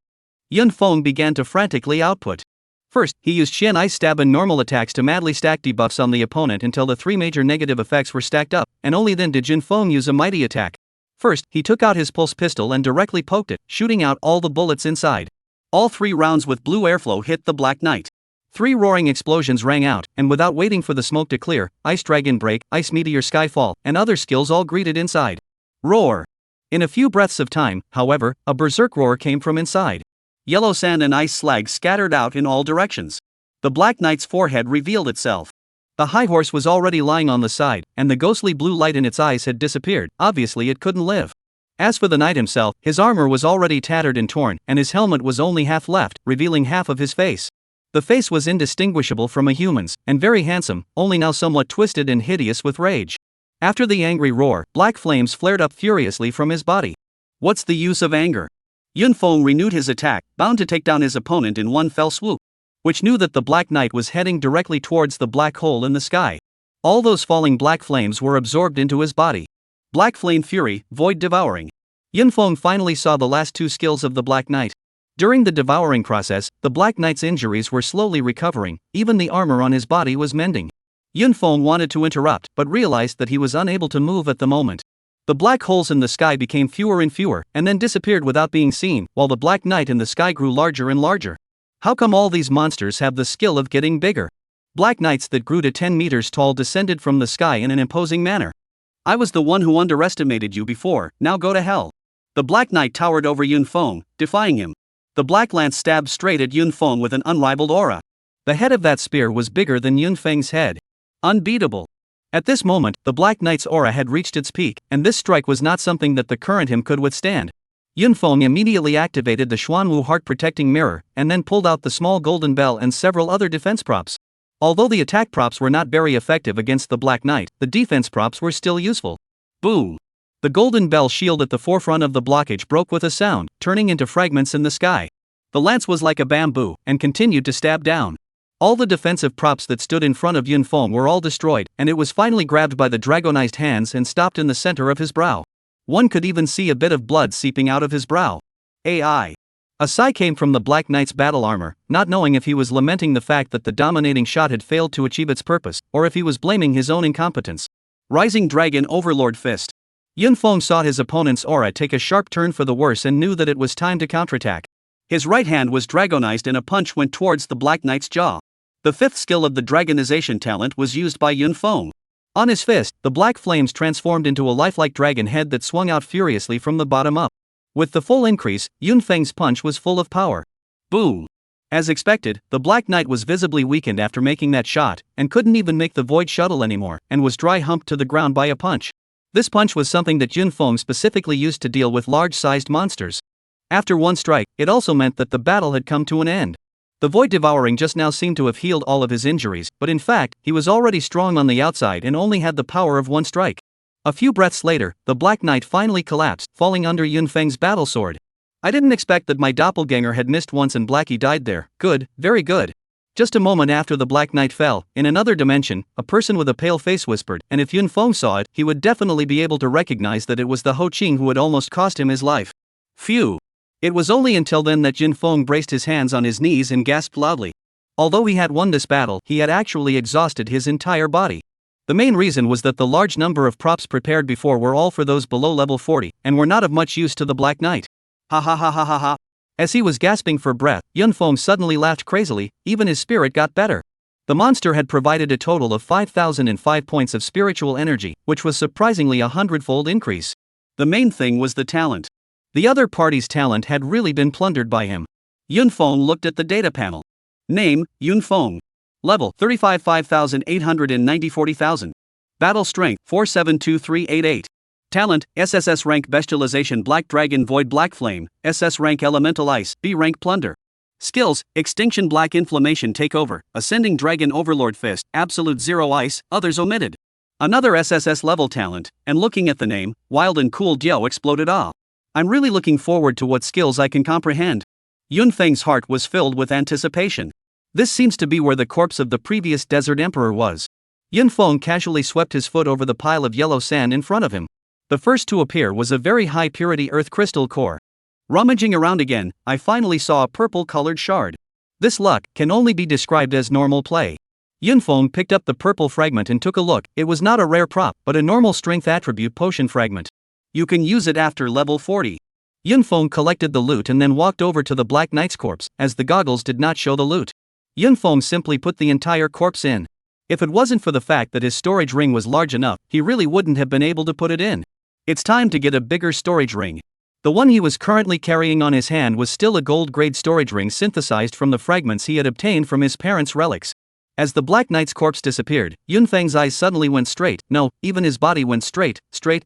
Yunfeng began to frantically output. First, he used Xian Ice Stab and normal attacks to madly stack debuffs on the opponent until the 3 major negative effects were stacked up, and only then did Yunfeng use a mighty attack. First, he took out his pulse pistol and directly poked it, shooting out all the bullets inside. All 3 rounds with blue airflow hit the Black Knight. 3 roaring explosions rang out, and without waiting for the smoke to clear, Ice Dragon Break, Ice Meteor Skyfall, and other skills all greeted inside. Roar! In a few breaths of time, however, a berserk roar came from inside. Yellow sand and ice slag scattered out in all directions. The Black Knight's forehead revealed itself. The high horse was already lying on the side, and the ghostly blue light in its eyes had disappeared, obviously it couldn't live. As for the knight himself, his armor was already tattered and torn, and his helmet was only half left, revealing half of his face. The face was indistinguishable from a human's, and very handsome, only now somewhat twisted and hideous with rage. After the angry roar, black flames flared up furiously from his body. What's the use of anger? Yunfeng renewed his attack, bound to take down his opponent in one fell swoop, which knew that the Black Knight was heading directly towards the black hole in the sky. All those falling black flames were absorbed into his body. Black Flame Fury, Void Devouring. Yunfeng finally saw the last 2 skills of the Black Knight. During the devouring process, the Black Knight's injuries were slowly recovering, even the armor on his body was mending. Yunfeng wanted to interrupt, but realized that he was unable to move at the moment. The black holes in the sky became fewer and fewer, and then disappeared without being seen, while the Black Knight in the sky grew larger and larger. How come all these monsters have the skill of getting bigger? Black Knights that grew to 10 meters tall descended from the sky in an imposing manner. I was the one who underestimated you before, now go to hell. The Black Knight towered over Yunfeng, defying him. The black lance stabbed straight at Yunfeng with an unrivaled aura. The head of that spear was bigger than Yunfeng's head. Unbeatable. At this moment, the Black Knight's aura had reached its peak, and this strike was not something that the current him could withstand. Yunfeng immediately activated the Xuanwu Heart Protecting Mirror, and then pulled out the small golden bell and several other defense props. Although the attack props were not very effective against the Black Knight, the defense props were still useful. Boom! The golden bell shield at the forefront of the blockage broke with a sound, turning into fragments in the sky. The lance was like a bamboo, and continued to stab down. All the defensive props that stood in front of Yunfeng were all destroyed, and it was finally grabbed by the dragonized hands and stopped in the center of his brow. One could even see a bit of blood seeping out of his brow. AI. A sigh came from the Black Knight's battle armor, not knowing if he was lamenting the fact that the dominating shot had failed to achieve its purpose, or if he was blaming his own incompetence. Rising Dragon Overlord Fist. Yunfeng saw his opponent's aura take a sharp turn for the worse and knew that it was time to counterattack. His right hand was dragonized and a punch went towards the Black Knight's jaw. The 5th skill of the dragonization talent was used by Yunfeng. On his fist, the black flames transformed into a lifelike dragon head that swung out furiously from the bottom up. With the full increase, Yunfeng's punch was full of power. Boom! As expected, the Black Knight was visibly weakened after making that shot, and couldn't even make the void shuttle anymore, and was dry humped to the ground by a punch. This punch was something that Yunfeng specifically used to deal with large-sized monsters. After one strike, it also meant that the battle had come to an end. The Void Devouring just now seemed to have healed all of his injuries, but in fact, he was already strong on the outside and only had the power of one strike. A few breaths later, the Black Knight finally collapsed, falling under Yunfeng's battle sword. I didn't expect that my doppelganger had missed once and Blackie died there. Good, very good. Just a moment after the Black Knight fell, in another dimension, a person with a pale face whispered, and if Yunfeng saw it, he would definitely be able to recognize that it was the Ho Qing who had almost cost him his life. Phew! It was only until then that Yunfeng braced his hands on his knees and gasped loudly. Although he had won this battle, he had actually exhausted his entire body. The main reason was that the large number of props prepared before were all for those below level 40, and were not of much use to the Black Knight. Ha ha ha ha ha ha. As he was gasping for breath, Yunfeng suddenly laughed crazily, even his spirit got better. The monster had provided a total of 5,005 points of spiritual energy, which was surprisingly a 100-fold increase. The main thing was the talent. The other party's talent had really been plundered by him. Yunfeng looked at the data panel. Name, Yunfeng. Level, 35 5,890 40,000. Battle Strength, 472388. Talent, SSS Rank Bestialization Black Dragon Void Black Flame, SS Rank Elemental Ice, B Rank Plunder. Skills, Extinction Black Inflammation Takeover, Ascending Dragon Overlord Fist, Absolute Zero Ice, others omitted. Another SSS level talent, and looking at the name, Wild and Cool Dio exploded awe. I'm really looking forward to what skills I can comprehend. Yunfeng's heart was filled with anticipation. This seems to be where the corpse of the previous Desert Emperor was. Yunfeng casually swept his foot over the pile of yellow sand in front of him. The first to appear was a very high purity earth crystal core. Rummaging around again, I finally saw a purple-colored shard. This luck can only be described as normal play. Yunfeng picked up the purple fragment and took a look. It was not a rare prop, but a normal strength attribute potion fragment. You can use it after level 40. Yunfeng collected the loot and then walked over to the Black Knight's corpse, as the goggles did not show the loot. Yunfeng simply put the entire corpse in. If it wasn't for the fact that his storage ring was large enough, he really wouldn't have been able to put it in. It's time to get a bigger storage ring. The one he was currently carrying on his hand was still a gold-grade storage ring synthesized from the fragments he had obtained from his parents' relics. As the Black Knight's corpse disappeared, Yunfeng's eyes suddenly went straight, no, even his body went straight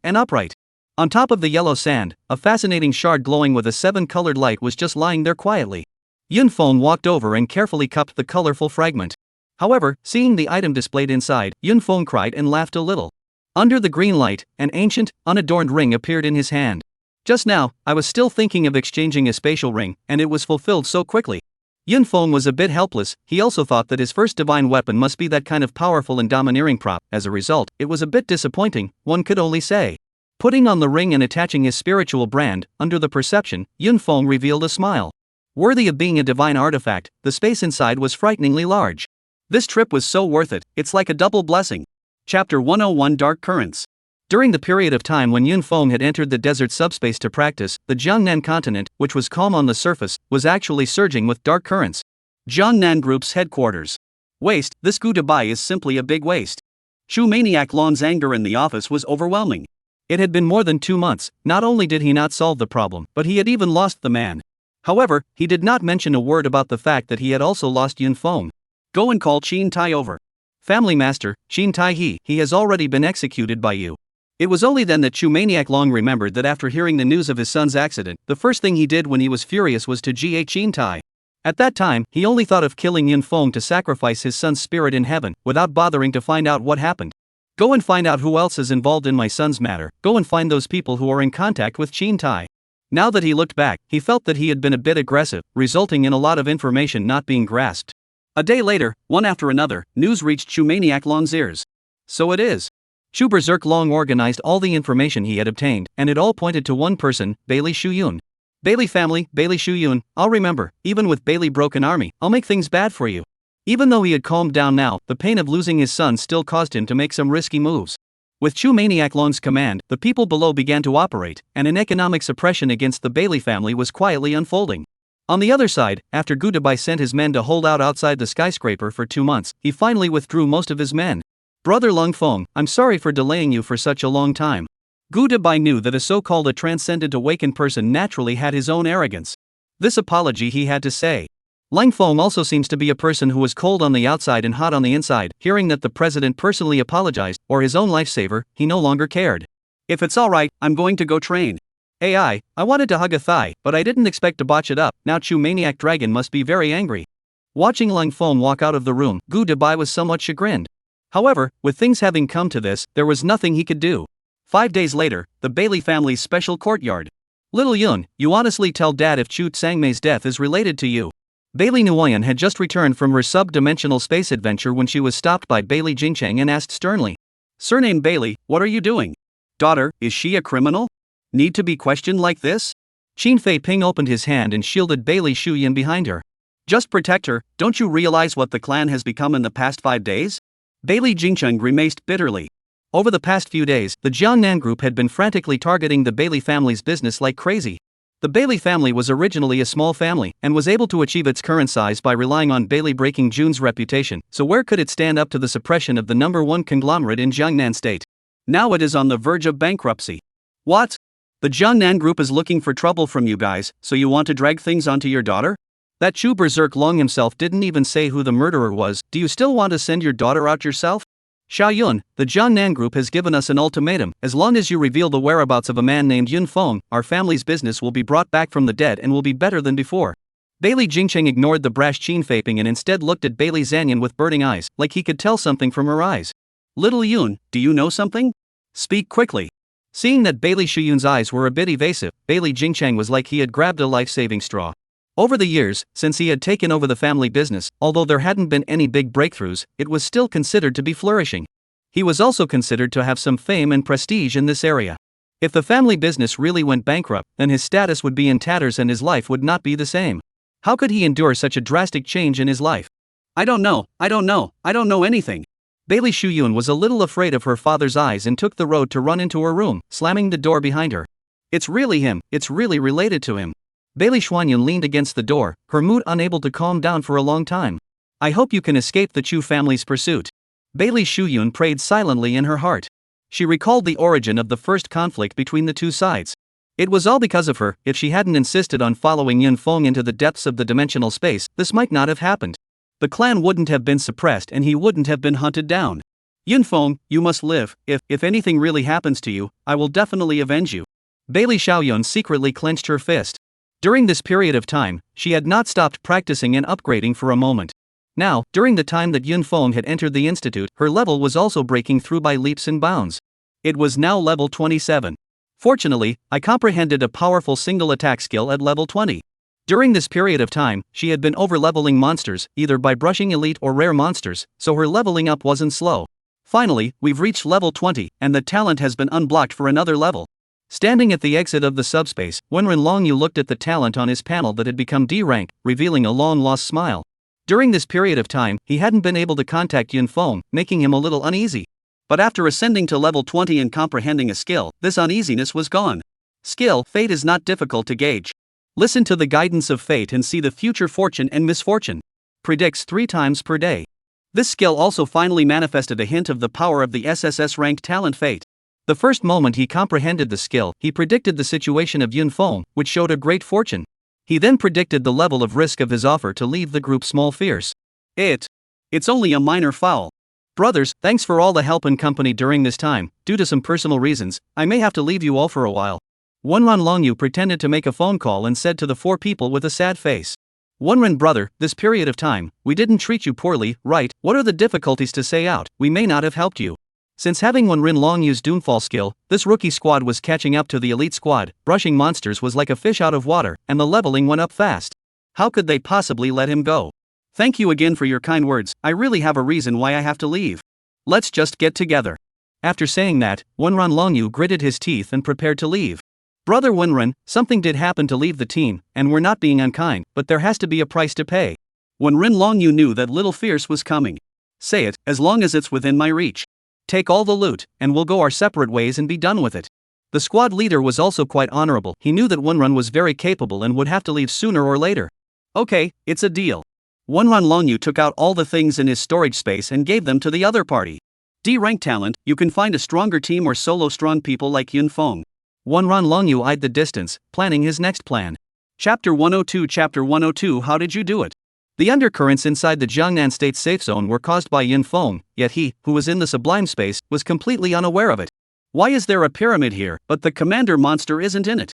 and upright. On top of the yellow sand, a fascinating shard glowing with a 7-colored light was just lying there quietly. Yunfeng walked over and carefully cupped the colorful fragment. However, seeing the item displayed inside, Yunfeng cried and laughed a little. Under the green light, an ancient, unadorned ring appeared in his hand. Just now, I was still thinking of exchanging a spatial ring, and it was fulfilled so quickly. Yunfeng was a bit helpless. He also thought that his first divine weapon must be that kind of powerful and domineering prop. As a result, it was a bit disappointing, one could only say. Putting on the ring and attaching his spiritual brand, under the perception, Yunfeng revealed a smile. Worthy of being a divine artifact, the space inside was frighteningly large. This trip was so worth it, it's like a double blessing. Chapter 101 Dark Currents. During the period of time when Yunfeng had entered the desert subspace to practice, the Jiangnan continent, which was calm on the surface, was actually surging with dark currents. Jiangnan Group's headquarters. Waste, this goodbye is simply a big waste. Chu Maniac Lon's anger in the office was overwhelming. It had been more than 2 months, not only did he not solve the problem, but he had even lost the man. However, he did not mention a word about the fact that he had also lost Yunfeng. Go and call Qin Tai over. Family Master, Qin Tai he has already been executed by you. It was only then that Chu Maniac Long remembered that after hearing the news of his son's accident, the first thing he did when he was furious was to GA Qin Tai. At that time, he only thought of killing Yunfeng to sacrifice his son's spirit in heaven, without bothering to find out what happened. Go and find out who else is involved in my son's matter. Go and find those people who are in contact with Qin Tai. Now that he looked back, he felt that he had been a bit aggressive, resulting in a lot of information not being grasped. A day later, one after another, news reached Chu Maniac Long's ears. So it is. Chu Berserk Long organized all the information he had obtained, and it all pointed to one person, Bailey Shuyun. Bailey family, Bailey Shuyun, I'll remember, even with Bailey broken army, I'll make things bad for you. Even though he had calmed down now, the pain of losing his son still caused him to make some risky moves. With Chu Maniac Long's command, the people below began to operate, and an economic suppression against the Bailey family was quietly unfolding. On the other side, after Gutabai sent his men to hold out outside the skyscraper for 2 months, he finally withdrew most of his men. Brother Lung Feng, I'm sorry for delaying you for such a long time. Gutabai knew that a so-called transcendent awakened person naturally had his own arrogance. This apology he had to say. Lang Feng also seems to be a person who was cold on the outside and hot on the inside. Hearing that the president personally apologized, or his own lifesaver, he no longer cared. If it's alright, I'm going to go train. I wanted to hug a thigh, but I didn't expect to botch it up. Now Chu Maniac Dragon must be very angry. Watching Lang Feng walk out of the room, Gu Dabai was somewhat chagrined. However, with things having come to this, there was nothing he could do. 5 days later, the Bailey family's special courtyard. Little Yun, you honestly tell Dad if Chu Sangmei's death is related to you. Bailey Nguyen had just returned from her sub-dimensional space adventure when she was stopped by Bailey Jingcheng and asked sternly. Surname Bailey, what are you doing? Daughter, is she a criminal? Need to be questioned like this? Qin Fei Ping opened his hand and shielded Bailey Shuyan behind her. Just protect her, don't you realize what the clan has become in the past 5 days? Bailey Jingcheng grimaced bitterly. Over the past few days, the Jiangnan group had been frantically targeting the Bailey family's business like crazy. The Bailey family was originally a small family and was able to achieve its current size by relying on Bailey breaking Jun's reputation, so where could it stand up to the suppression of the #1 conglomerate in Jiangnan state? Now it is on the verge of bankruptcy. What? The Jiangnan group is looking for trouble from you guys, so you want to drag things onto your daughter? That Chu Berserk Long himself didn't even say who the murderer was. Do you still want to send your daughter out yourself? Xiaoyun, the Jiangnan group has given us an ultimatum. As long as you reveal the whereabouts of a man named Yun Feng, our family's business will be brought back from the dead and will be better than before. Bailey Jingcheng ignored the brash chin-faping and instead looked at Bailey Zanyan with burning eyes, like he could tell something from her eyes. Little Yun, do you know something? Speak quickly. Seeing that Bailey Shuyun's eyes were a bit evasive, Bailey Jingcheng was like he had grabbed a life-saving straw. Over the years, since he had taken over the family business, although there hadn't been any big breakthroughs, it was still considered to be flourishing. He was also considered to have some fame and prestige in this area. If the family business really went bankrupt, then his status would be in tatters and his life would not be the same. How could he endure such a drastic change in his life? I don't know anything. Bailey Shuyun was a little afraid of her father's eyes and took the road to run into her room, slamming the door behind her. It's really him, it's really related to him. Bailey Xuanyun leaned against the door, her mood unable to calm down for a long time. I hope you can escape the Chu family's pursuit. Bailey Shuyun prayed silently in her heart. She recalled the origin of the first conflict between the two sides. It was all because of her. If she hadn't insisted on following Yun Feng into the depths of the dimensional space, this might not have happened. The clan wouldn't have been suppressed and he wouldn't have been hunted down. Yun Feng, you must live. If anything really happens to you, I will definitely avenge you. Bailey Xiaoyun secretly clenched her fist. During this period of time, she had not stopped practicing and upgrading for a moment. Now, during the time that Yun Feng had entered the institute, her level was also breaking through by leaps and bounds. It was now level 27. Fortunately, I comprehended a powerful single attack skill at level 20. During this period of time, she had been overleveling monsters, either by brushing elite or rare monsters, so her leveling up wasn't slow. Finally, we've reached level 20, and the talent has been unblocked for another level. Standing at the exit of the subspace, Wenren Longyu looked at the talent on his panel that had become D rank, revealing a long-lost smile. During this period of time, he hadn't been able to contact Yun Feng, making him a little uneasy. But after ascending to level 20 and comprehending a skill, this uneasiness was gone. Skill, fate is not difficult to gauge. Listen to the guidance of fate and see the future fortune and misfortune. Predicts 3 times per day. This skill also finally manifested a hint of the power of the SSS ranked talent fate. The first moment he comprehended the skill, he predicted the situation of Yun Feng, which showed a great fortune. He then predicted the level of risk of his offer to leave the group small fierce. It's only a minor foul. Brothers, thanks for all the help and company during this time. Due to some personal reasons, I may have to leave you all for a while. Wenren Longyu pretended to make a phone call and said to the 4 people with a sad face. Wenren brother, this period of time, we didn't treat you poorly, right? What are the difficulties to say out? We may not have helped you. Since having Wenren Longyu's Doomfall skill, this rookie squad was catching up to the elite squad. Brushing monsters was like a fish out of water, and the leveling went up fast. How could they possibly let him go? Thank you again for your kind words. I really have a reason why I have to leave. Let's just get together. After saying that, Wenren Longyu gritted his teeth and prepared to leave. Brother Wenren, something did happen to leave the team, and we're not being unkind, but there has to be a price to pay. Wenren Longyu knew that Little Fierce was coming. Say it, as long as it's within my reach. Take all the loot, and we'll go our separate ways and be done with it. The squad leader was also quite honorable. He knew that Wenren was very capable and would have to leave sooner or later. Okay, it's a deal. Wenren Longyu took out all the things in his storage space and gave them to the other party. D-rank talent, you can find a stronger team or solo strong people like Yun Feng. Wenren Longyu eyed the distance, planning his next plan. Chapter 102. How did you do it? The undercurrents inside the Jiangnan State safe zone were caused by Yun Feng, yet he, who was in the sublime space, was completely unaware of it. Why is there a pyramid here, but the commander monster isn't in it?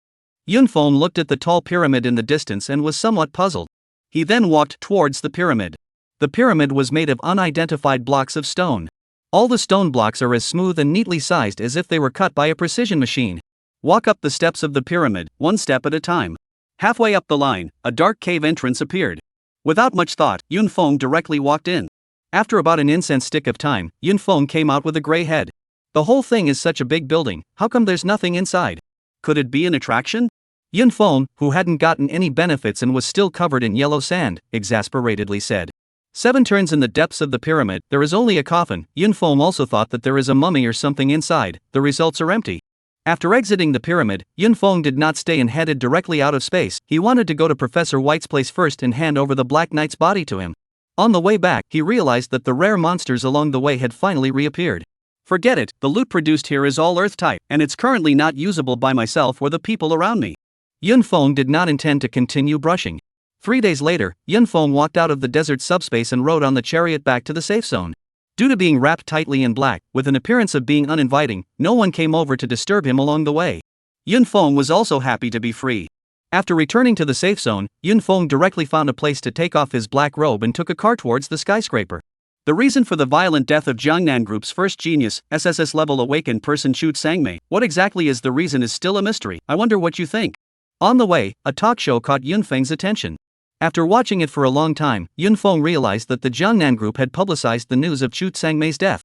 Yun Feng looked at the tall pyramid in the distance and was somewhat puzzled. He then walked towards the pyramid. The pyramid was made of unidentified blocks of stone. All the stone blocks are as smooth and neatly sized as if they were cut by a precision machine. Walk up the steps of the pyramid, 1 step at a time. Halfway up the line, a dark cave entrance appeared. Without much thought, Yun Feng directly walked in. After about an incense stick of time, Yun Feng came out with a gray head. The whole thing is such a big building, how come there's nothing inside? Could it be an attraction? Yun Feng, who hadn't gotten any benefits and was still covered in yellow sand, exasperatedly said. 7 turns in the depths of the pyramid, there is only a coffin. Yunfeng also thought that there is a mummy or something inside, the results are empty. After exiting the pyramid, Yunfeng did not stay and headed directly out of space. He wanted to go to Professor White's place first and hand over the Black Knight's body to him. On the way back, he realized that the rare monsters along the way had finally reappeared. Forget it, the loot produced here is all Earth type, and it's currently not usable by myself or the people around me. Yunfeng did not intend to continue brushing. 3 days later, Yunfeng walked out of the desert subspace and rode on the chariot back to the safe zone. Due to being wrapped tightly in black, with an appearance of being uninviting, no one came over to disturb him along the way. Yunfeng was also happy to be free. After returning to the safe zone, Yunfeng directly found a place to take off his black robe and took a car towards the skyscraper. The reason for the violent death of Jiangnan Group's first genius, SSS level awakened person Chu Sangmei, what exactly is the reason is still a mystery. I wonder what you think. On the way, a talk show caught Yunfeng's attention. After watching it for a long time, Yunfeng realized that the Jiangnan Group had publicized the news of Chu Sangmei's death.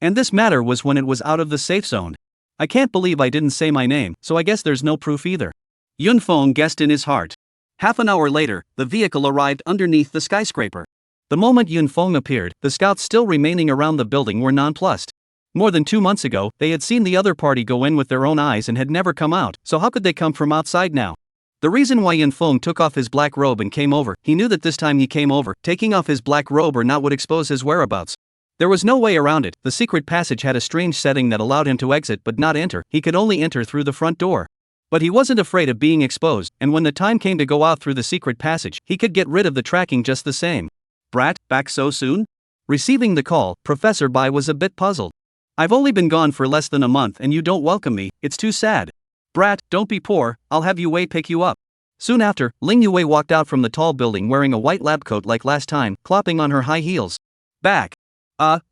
And this matter was when it was out of the safe zone. I can't believe I didn't say my name, so I guess there's no proof either. Yunfeng guessed in his heart. Half an hour later, the vehicle arrived underneath the skyscraper. The moment Yunfeng appeared, the scouts still remaining around the building were nonplussed. More than 2 months ago, they had seen the other party go in with their own eyes and had never come out, so how could they come from outside now? The reason why Yunfeng took off his black robe and came over, he knew that this time he came over, taking off his black robe or not would expose his whereabouts. There was no way around it. The secret passage had a strange setting that allowed him to exit but not enter. He could only enter through the front door. But he wasn't afraid of being exposed, and when the time came to go out through the secret passage, he could get rid of the tracking just the same. Brat, back so soon? Receiving the call, Professor Bai was a bit puzzled. I've only been gone for less than a month and you don't welcome me, it's too sad. Brat, don't be poor, I'll have Yue pick you up. Soon after, Ling Yue walked out from the tall building wearing a white lab coat like last time, clopping on her high heels. Back.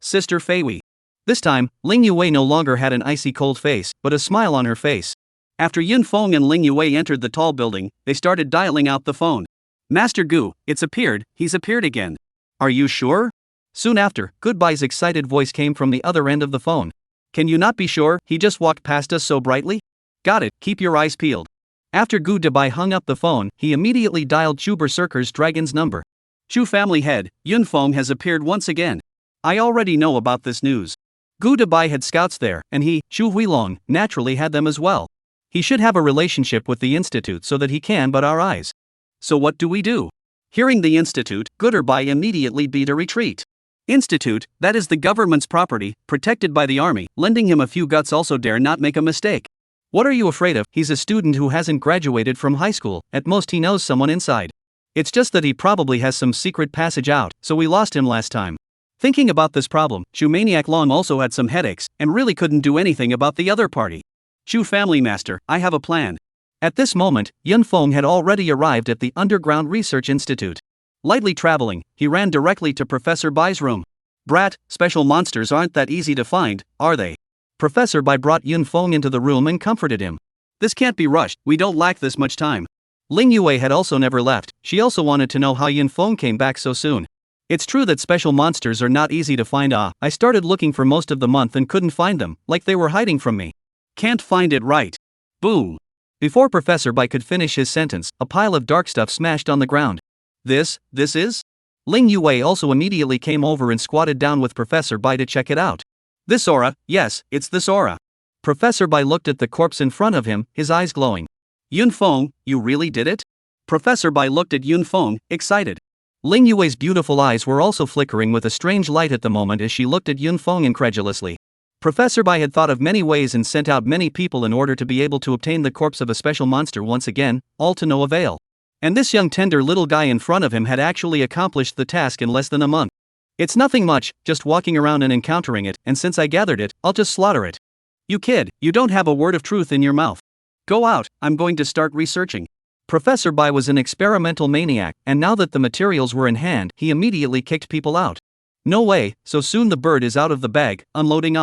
Sister Fei Wei. This time, Ling Yue no longer had an icy cold face, but a smile on her face. After Yunfeng and Ling Yue entered the tall building, they started dialing out the phone. Master Gu, he's appeared again. Are you sure? Soon after, Goodbye's excited voice came from the other end of the phone. Can you not be sure, he just walked past us so brightly? Got it, keep your eyes peeled. After Gu Debai hung up the phone, he immediately dialed Chu Berserker's dragon's number. Chu family head, Yunfeng has appeared once again. I already know about this news. Gu Debai had scouts there, and he, Chu Huilong, naturally had them as well. He should have a relationship with the institute so that he can but our eyes. So what do we do? Hearing the institute, Gooderbai immediately beat a retreat. Institute, that is the government's property, protected by the army, lending him a few guts also dare not make a mistake. What are you afraid of? He's a student who hasn't graduated from high school, at most he knows someone inside. It's just that he probably has some secret passage out, so we lost him last time. Thinking about this problem, Chu Maniac Long also had some headaches, and really couldn't do anything about the other party. Chu family master, I have a plan. At this moment, Yunfeng had already arrived at the Underground Research Institute. Lightly traveling, he ran directly to Professor Bai's room. Brat, special monsters aren't that easy to find, are they? Professor Bai brought Yunfeng into the room and comforted him. This can't be rushed, we don't lack this much time. Ling Yue had also never left, she also wanted to know how Yunfeng came back so soon. It's true that special monsters are not easy to find. I started looking for most of the month and couldn't find them, like they were hiding from me. Can't find it right. Boom. Before Professor Bai could finish his sentence, a pile of dark stuff smashed on the ground. This is? Ling Yue also immediately came over and squatted down with Professor Bai to check it out. This aura, yes, it's this aura. Professor Bai looked at the corpse in front of him, his eyes glowing. Yunfeng, you really did it? Professor Bai looked at Yunfeng, excited. Ling Yue's beautiful eyes were also flickering with a strange light at the moment as she looked at Yunfeng incredulously. Professor Bai had thought of many ways and sent out many people in order to be able to obtain the corpse of a special monster once again, all to no avail. And this young tender little guy in front of him had actually accomplished the task in less than a month. It's nothing much, just walking around and encountering it, and since I gathered it, I'll just slaughter it. You kid, you don't have a word of truth in your mouth. Go out, I'm going to start researching. Professor Bai was an experimental maniac, and now that the materials were in hand, he immediately kicked people out. No way, so soon the bird is out of the bag, unloading.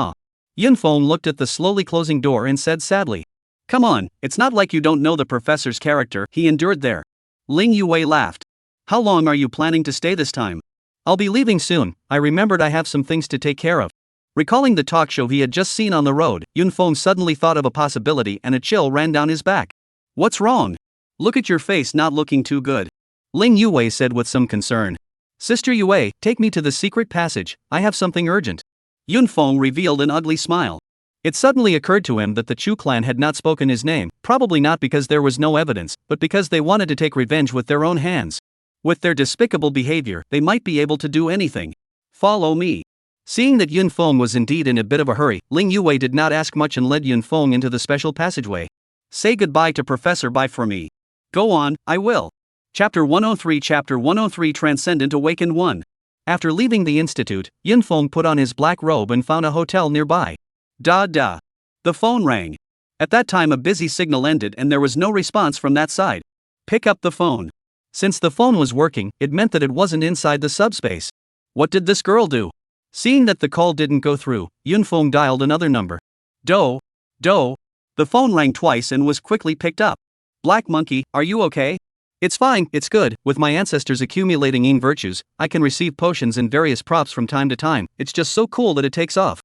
Yunfeng looked at the slowly closing door and said sadly. Come on, it's not like you don't know the professor's character he endured there. Ling Yue laughed. How long are you planning to stay this time? I'll be leaving soon, I remembered I have some things to take care of. Recalling the talk show he had just seen on the road, Yunfeng suddenly thought of a possibility and a chill ran down his back. What's wrong? Look at your face not looking too good. Ling Yue said with some concern. Sister Yue, take me to the secret passage, I have something urgent. Yunfeng revealed an ugly smile. It suddenly occurred to him that the Chu clan had not spoken his name, probably not because there was no evidence, but because they wanted to take revenge with their own hands. With their despicable behavior, they might be able to do anything. Follow me. Seeing that Yunfeng was indeed in a bit of a hurry, Ling Yue did not ask much and led Yunfeng into the special passageway. Say goodbye to Professor Bai for me. Go on, I will. Chapter 103 Transcendent Awakened 1. After leaving the institute, Yunfeng put on his black robe and found a hotel nearby. Da. The phone rang. At that time a busy signal ended and there was no response from that side. Pick up the phone. Since the phone was working, it meant that it wasn't inside the subspace. What did this girl do? Seeing that the call didn't go through, Yunfeng dialed another number. Do. The phone rang twice and was quickly picked up. Black Monkey, are you okay? It's fine, it's good. With my ancestors accumulating yin virtues, I can receive potions and various props from time to time. It's just so cool that it takes off.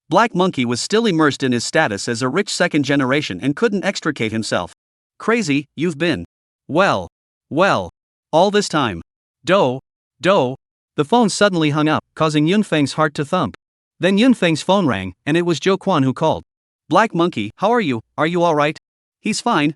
Black Monkey was still immersed in his status as a rich second generation and couldn't extricate himself. Crazy, you've been. Well. All this time. Do. The phone suddenly hung up, causing Yunfeng's heart to thump. Then Yunfeng's phone rang, and it was Zhou Quan who called. Black Monkey, how are you? Are you alright? He's fine.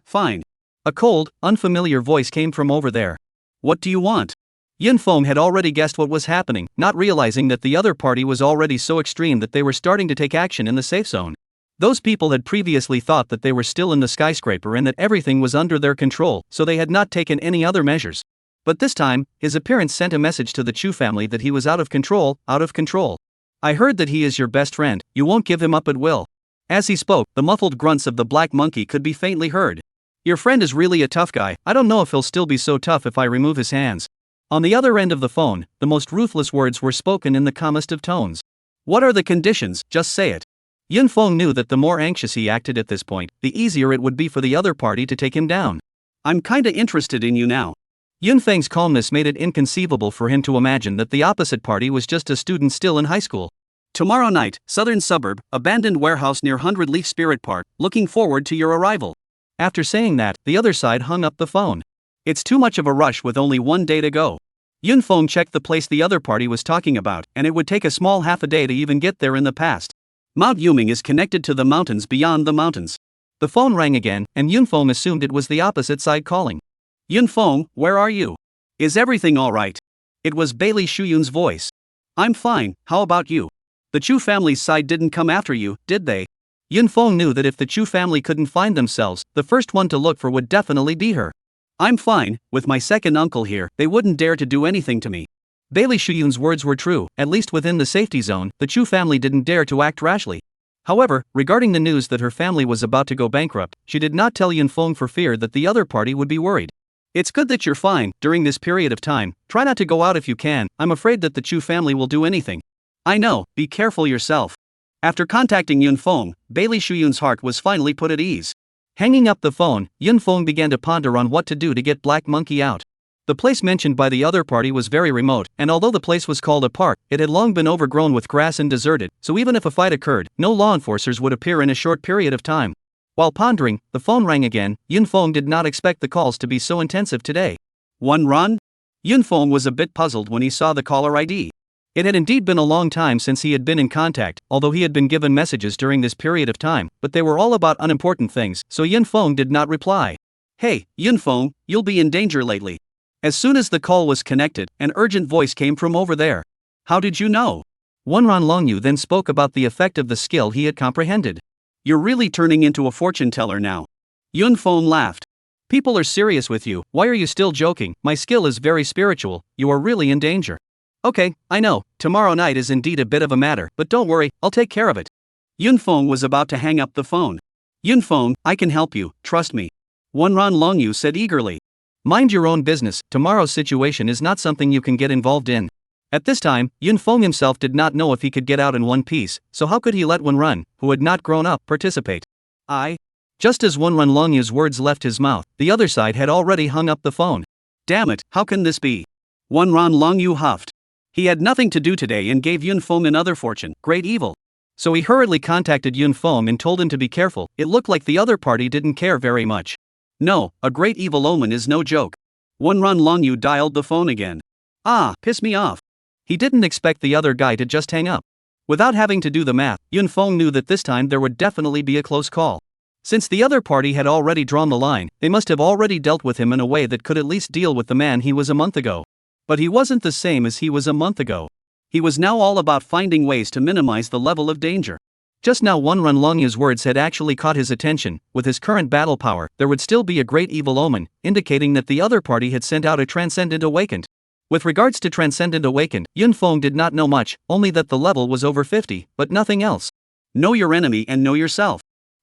A cold, unfamiliar voice came from over there. What do you want? Yunfeng had already guessed what was happening, not realizing that the other party was already so extreme that they were starting to take action in the safe zone. Those people had previously thought that they were still in the skyscraper and that everything was under their control, so they had not taken any other measures. But this time, his appearance sent a message to the Chu family that he was out of control. I heard that he is your best friend, you won't give him up at will. As he spoke, the muffled grunts of the Black Monkey could be faintly heard. Your friend is really a tough guy, I don't know if he'll still be so tough if I remove his hands. On the other end of the phone, the most ruthless words were spoken in the calmest of tones. What are the conditions, just say it. Yunfeng knew that the more anxious he acted at this point, the easier it would be for the other party to take him down. I'm kinda interested in you now. Yunfeng's calmness made it inconceivable for him to imagine that the opposite party was just a student still in high school. Tomorrow night, southern suburb, abandoned warehouse near 100 Leaf Spirit Park, looking forward to your arrival. After saying that, the other side hung up the phone. It's too much of a rush with only one day to go. Yunfeng checked the place the other party was talking about, and it would take a small half a day to even get there in the past. Mount Yuming is connected to the mountains beyond the mountains. The phone rang again, and Yunfeng assumed it was the opposite side calling. Yunfeng, where are you? Is everything alright? It was Bailey Shuyun's voice. I'm fine, how about you? The Chu family's side didn't come after you, did they? Yunfeng knew that if the Chu family couldn't find themselves, the first one to look for would definitely be her. I'm fine, with my second uncle here, they wouldn't dare to do anything to me. Bailey Shuyun's words were true, at least within the safety zone, the Chu family didn't dare to act rashly. However, regarding the news that her family was about to go bankrupt, she did not tell Yunfeng for fear that the other party would be worried. It's good that you're fine, during this period of time, try not to go out if you can, I'm afraid that the Chu family will do anything. I know, be careful yourself. After contacting Yunfeng, Bailey Shuyun's heart was finally put at ease. Hanging up the phone, Yunfeng began to ponder on what to do to get Black Monkey out. The place mentioned by the other party was very remote, and although the place was called a park, it had long been overgrown with grass and deserted, so even if a fight occurred, no law enforcers would appear in a short period of time. While pondering, the phone rang again. Yunfeng did not expect the calls to be so intensive today. One run? Yunfeng was a bit puzzled when he saw the caller ID. It had indeed been a long time since he had been in contact, although he had been given messages during this period of time, but they were all about unimportant things, so Yunfeng did not reply. Hey, Yunfeng, you'll be in danger lately. As soon as the call was connected, an urgent voice came from over there. How did you know? Wenran Longyu then spoke about the effect of the skill he had comprehended. You're really turning into a fortune teller now. Yunfeng laughed. People are serious with you, why are you still joking? My skill is very spiritual, you are really in danger. Okay, I know, tomorrow night is indeed a bit of a matter, but don't worry, I'll take care of it. Yunfeng was about to hang up the phone. Yunfeng, I can help you, trust me. Wenran Longyu said eagerly. Mind your own business, tomorrow's situation is not something you can get involved in. At this time, Yunfeng himself did not know if he could get out in one piece, so how could he let Wenran, who had not grown up, participate? Just as Wenran Longyu's words left his mouth, the other side had already hung up the phone. Damn it, how can this be? Wenran Longyu huffed. He had nothing to do today and gave Yunfeng another fortune, great evil. So he hurriedly contacted Yunfeng and told him to be careful. It looked like the other party didn't care very much. No, a great evil omen is no joke. Wenran Longyu dialed the phone again. Piss me off. He didn't expect the other guy to just hang up. Without having to do the math, Yunfeng knew that this time there would definitely be a close call. Since the other party had already drawn the line, they must have already dealt with him in a way that could at least deal with the man he was a month ago. But he wasn't the same as he was a month ago. He was now all about finding ways to minimize the level of danger. Just now Runlongya's words had actually caught his attention. With his current battle power, there would still be a great evil omen, indicating that the other party had sent out a Transcendent Awakened. With regards to Transcendent Awakened, Yunfeng did not know much, only that the level was over 50, but nothing else. Know your enemy and know yourself.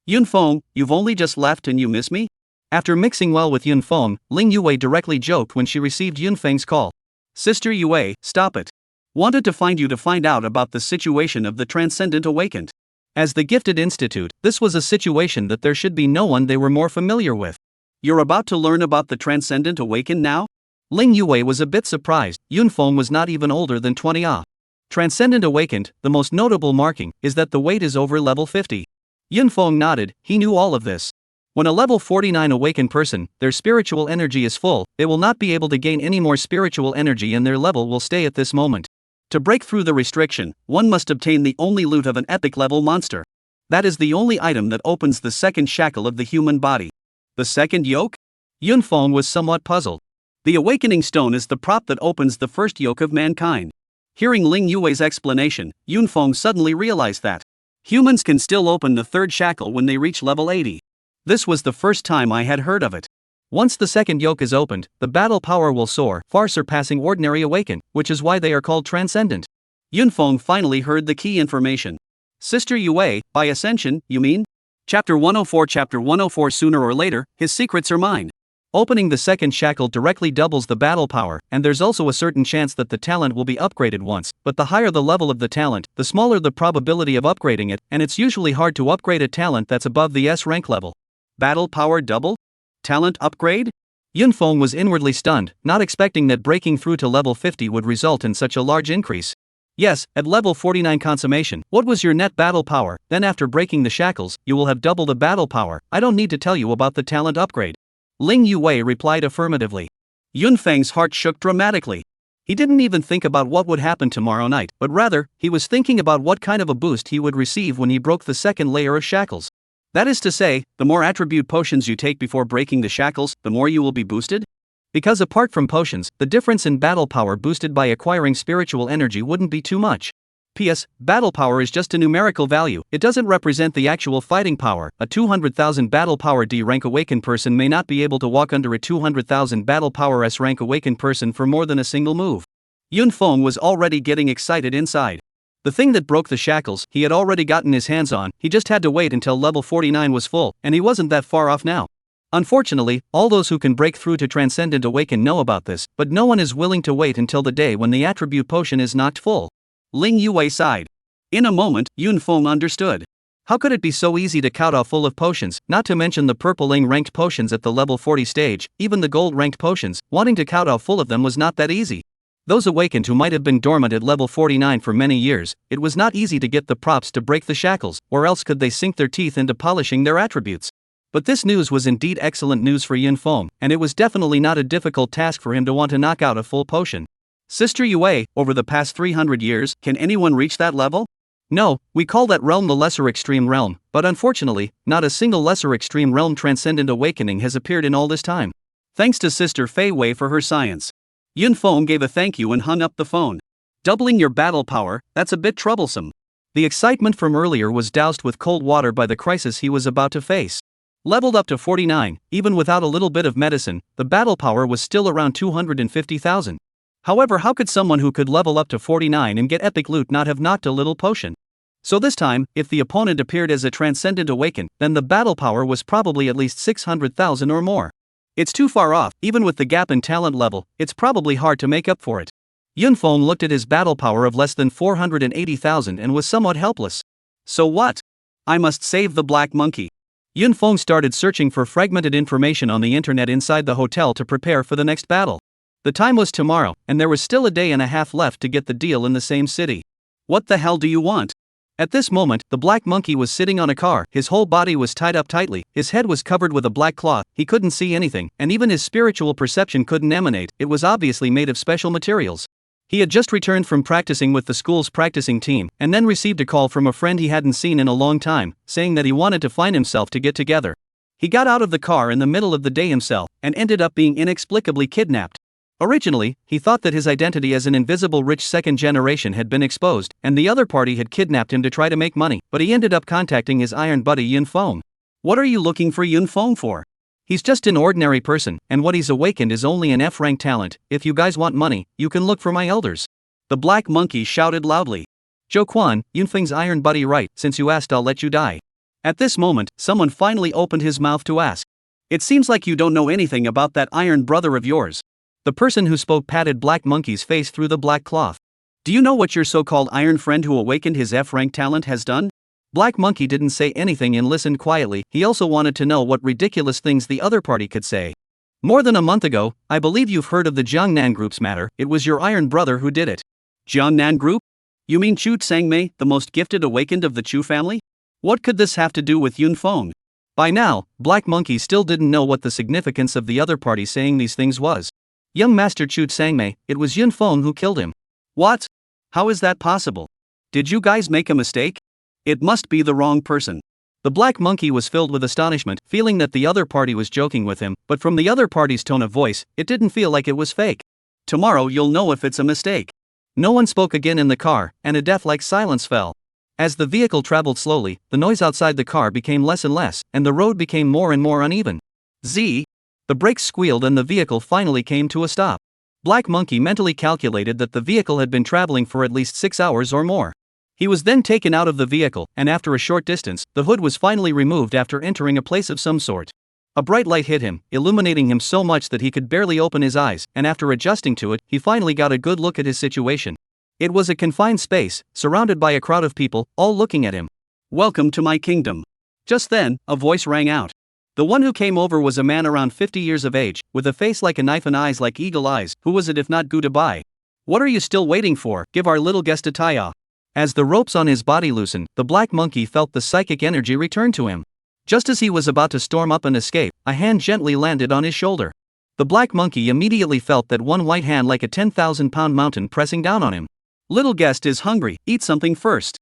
Yunfeng, you've only just left and you miss me? After mixing well with Yunfeng, Ling Yue directly joked when she received Yunfeng's call. Sister Yue, stop it. Wanted to find you to find out about the situation of the Transcendent Awakened. As the Gifted Institute, this was a situation that there should be no one they were more familiar with. You're about to learn about the Transcendent Awakened now? Ling Yue was a bit surprised. Yunfeng was not even older than 20 ah. Transcendent Awakened, the most notable marking, is that the weight is over level 50. Yunfeng nodded, he knew all of this. When a level 49 awakened person, their spiritual energy is full, they will not be able to gain any more spiritual energy and their level will stay at this moment. To break through the restriction, one must obtain the only loot of an epic level monster. That is the only item that opens the second shackle of the human body. The second yoke? Yunfeng was somewhat puzzled. The awakening stone is the prop that opens the first yoke of mankind. Hearing Ling Yue's explanation, Yunfeng suddenly realized that humans can still open the third shackle when they reach level 80. This was the first time I had heard of it. Once the second yoke is opened, the battle power will soar, far surpassing ordinary awakened, which is why they are called transcendent. Yunfeng finally heard the key information. Sister Yue, by ascension, you mean? Chapter 104 Sooner or later, his secrets are mine. Opening the second shackle directly doubles the battle power, and there's also a certain chance that the talent will be upgraded once, but the higher the level of the talent, the smaller the probability of upgrading it, and it's usually hard to upgrade a talent that's above the S rank level. Battle power double? Talent upgrade? Yunfeng was inwardly stunned, not expecting that breaking through to level 50 would result in such a large increase. Yes, at level 49 consummation, what was your net battle power? Then after breaking the shackles, you will have double the battle power. I don't need to tell you about the talent upgrade. Ling Yue replied affirmatively. Yunfeng's heart shook dramatically. He didn't even think about what would happen tomorrow night, but rather, he was thinking about what kind of a boost he would receive when he broke the second layer of shackles. That is to say, the more attribute potions you take before breaking the shackles, the more you will be boosted? Because apart from potions, the difference in battle power boosted by acquiring spiritual energy wouldn't be too much. P.S. Battle power is just a numerical value, it doesn't represent the actual fighting power. A 200,000 battle power D rank awakened person may not be able to walk under a 200,000 battle power S rank awakened person for more than a single move. Yunfeng was already getting excited inside. The thing that broke the shackles, he had already gotten his hands on, he just had to wait until level 49 was full, and he wasn't that far off now. Unfortunately, all those who can break through to Transcendent Awaken know about this, but no one is willing to wait until the day when the attribute potion is knocked full. Ling Yue sighed. In a moment, Yunfeng understood. How could it be so easy to count off full of potions, not to mention the purple Ling ranked potions at the level 40 stage, even the gold ranked potions, wanting to count off full of them was not that easy. Those awakened who might have been dormant at level 49 for many years, it was not easy to get the props to break the shackles, or else could they sink their teeth into polishing their attributes. But this news was indeed excellent news for Yunfeng, and it was definitely not a difficult task for him to want to knock out a full potion. Sister Yue, over the past 300 years, can anyone reach that level? No, we call that realm the Lesser Extreme Realm, but unfortunately, not a single Lesser Extreme Realm Transcendent Awakening has appeared in all this time. Thanks to Sister Fei Wei for her science. Yunfeng gave a thank you and hung up the phone. Doubling your battle power, that's a bit troublesome. The excitement from earlier was doused with cold water by the crisis he was about to face. Leveled up to 49, even without a little bit of medicine, the battle power was still around 250,000. However, how could someone who could level up to 49 and get epic loot not have knocked a little potion? So this time, if the opponent appeared as a Transcendent Awakened, then the battle power was probably at least 600,000 or more. It's too far off, even with the gap in talent level, it's probably hard to make up for it. Yunfeng looked at his battle power of less than 480,000 and was somewhat helpless. So what? I must save the black monkey. Yunfeng started searching for fragmented information on the internet inside the hotel to prepare for the next battle. The time was tomorrow, and there was still a day and a half left to get the deal in the same city. What the hell do you want? At this moment, the black monkey was sitting on a car, his whole body was tied up tightly, his head was covered with a black cloth, he couldn't see anything, and even his spiritual perception couldn't emanate, it was obviously made of special materials. He had just returned from practicing with the school's practicing team, and then received a call from a friend he hadn't seen in a long time, saying that he wanted to find himself to get together. He got out of the car in the middle of the day himself, and ended up being inexplicably kidnapped. Originally, he thought that his identity as an invisible rich second generation had been exposed, and the other party had kidnapped him to try to make money, but he ended up contacting his iron buddy Yun Feng. What are you looking for Yun Feng for? He's just an ordinary person, and what he's awakened is only an F-rank talent. If you guys want money, you can look for my elders. The black monkey shouted loudly. Zhou Quan, Yun Feng's iron buddy, right? Since you asked, I'll let you die. At this moment, someone finally opened his mouth to ask. It seems like you don't know anything about that iron brother of yours. The person who spoke patted Black Monkey's face through the black cloth. Do you know what your so-called iron friend who awakened his F-rank talent has done? Black Monkey didn't say anything and listened quietly. He also wanted to know what ridiculous things the other party could say. More than a month ago, I believe you've heard of the Jiangnan Group's matter. It was your iron brother who did it. Jiangnan Group? You mean Chu Tsangmei, the most gifted awakened of the Chu family? What could this have to do with Yun Feng? By now, Black Monkey still didn't know what the significance of the other party saying these things was. Young Master Chu Tsangmei, it was Yun Feng who killed him. What? How is that possible? Did you guys make a mistake? It must be the wrong person. The Black Monkey was filled with astonishment, feeling that the other party was joking with him, but from the other party's tone of voice, it didn't feel like it was fake. Tomorrow you'll know if it's a mistake. No one spoke again in the car, and a death-like silence fell. As the vehicle traveled slowly, the noise outside the car became less and less, and the road became more and more uneven. Z. The brakes squealed and the vehicle finally came to a stop. Black Monkey mentally calculated that the vehicle had been traveling for at least 6 hours or more. He was then taken out of the vehicle, and after a short distance, the hood was finally removed after entering a place of some sort. A bright light hit him, illuminating him so much that he could barely open his eyes, and after adjusting to it, he finally got a good look at his situation. It was a confined space, surrounded by a crowd of people, all looking at him. Welcome to my kingdom. Just then, a voice rang out. The one who came over was a man around 50 years of age, with a face like a knife and eyes like eagle eyes. Who was it if not Goodbye? What are you still waiting for? Give our little guest a tie-off. As the ropes on his body loosened, the Black Monkey felt the psychic energy return to him. Just as he was about to storm up and escape, a hand gently landed on his shoulder. The Black Monkey immediately felt that one white hand like a 10,000-pound mountain pressing down on him. Little guest is hungry, eat something first.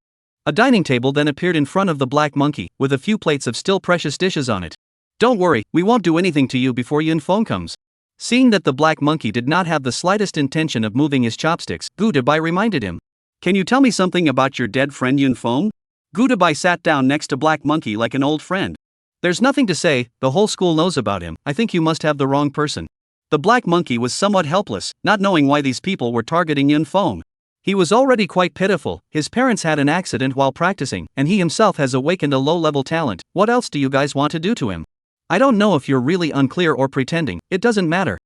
A dining table then appeared in front of the Black Monkey, with a few plates of still precious dishes on it. Don't worry, we won't do anything to you before Yun Feng comes. Seeing that the Black Monkey did not have the slightest intention of moving his chopsticks, Goodbye reminded him. Can you tell me something about your dead friend Yun Feng? Goodbye sat down next to Black Monkey like an old friend. There's nothing to say, the whole school knows about him. I think you must have the wrong person. The Black Monkey was somewhat helpless, not knowing why these people were targeting Yun Feng. He was already quite pitiful. His parents had an accident while practicing, and he himself has awakened a low-level talent. What else do you guys want to do to him? I don't know if you're really unclear or pretending, it doesn't matter.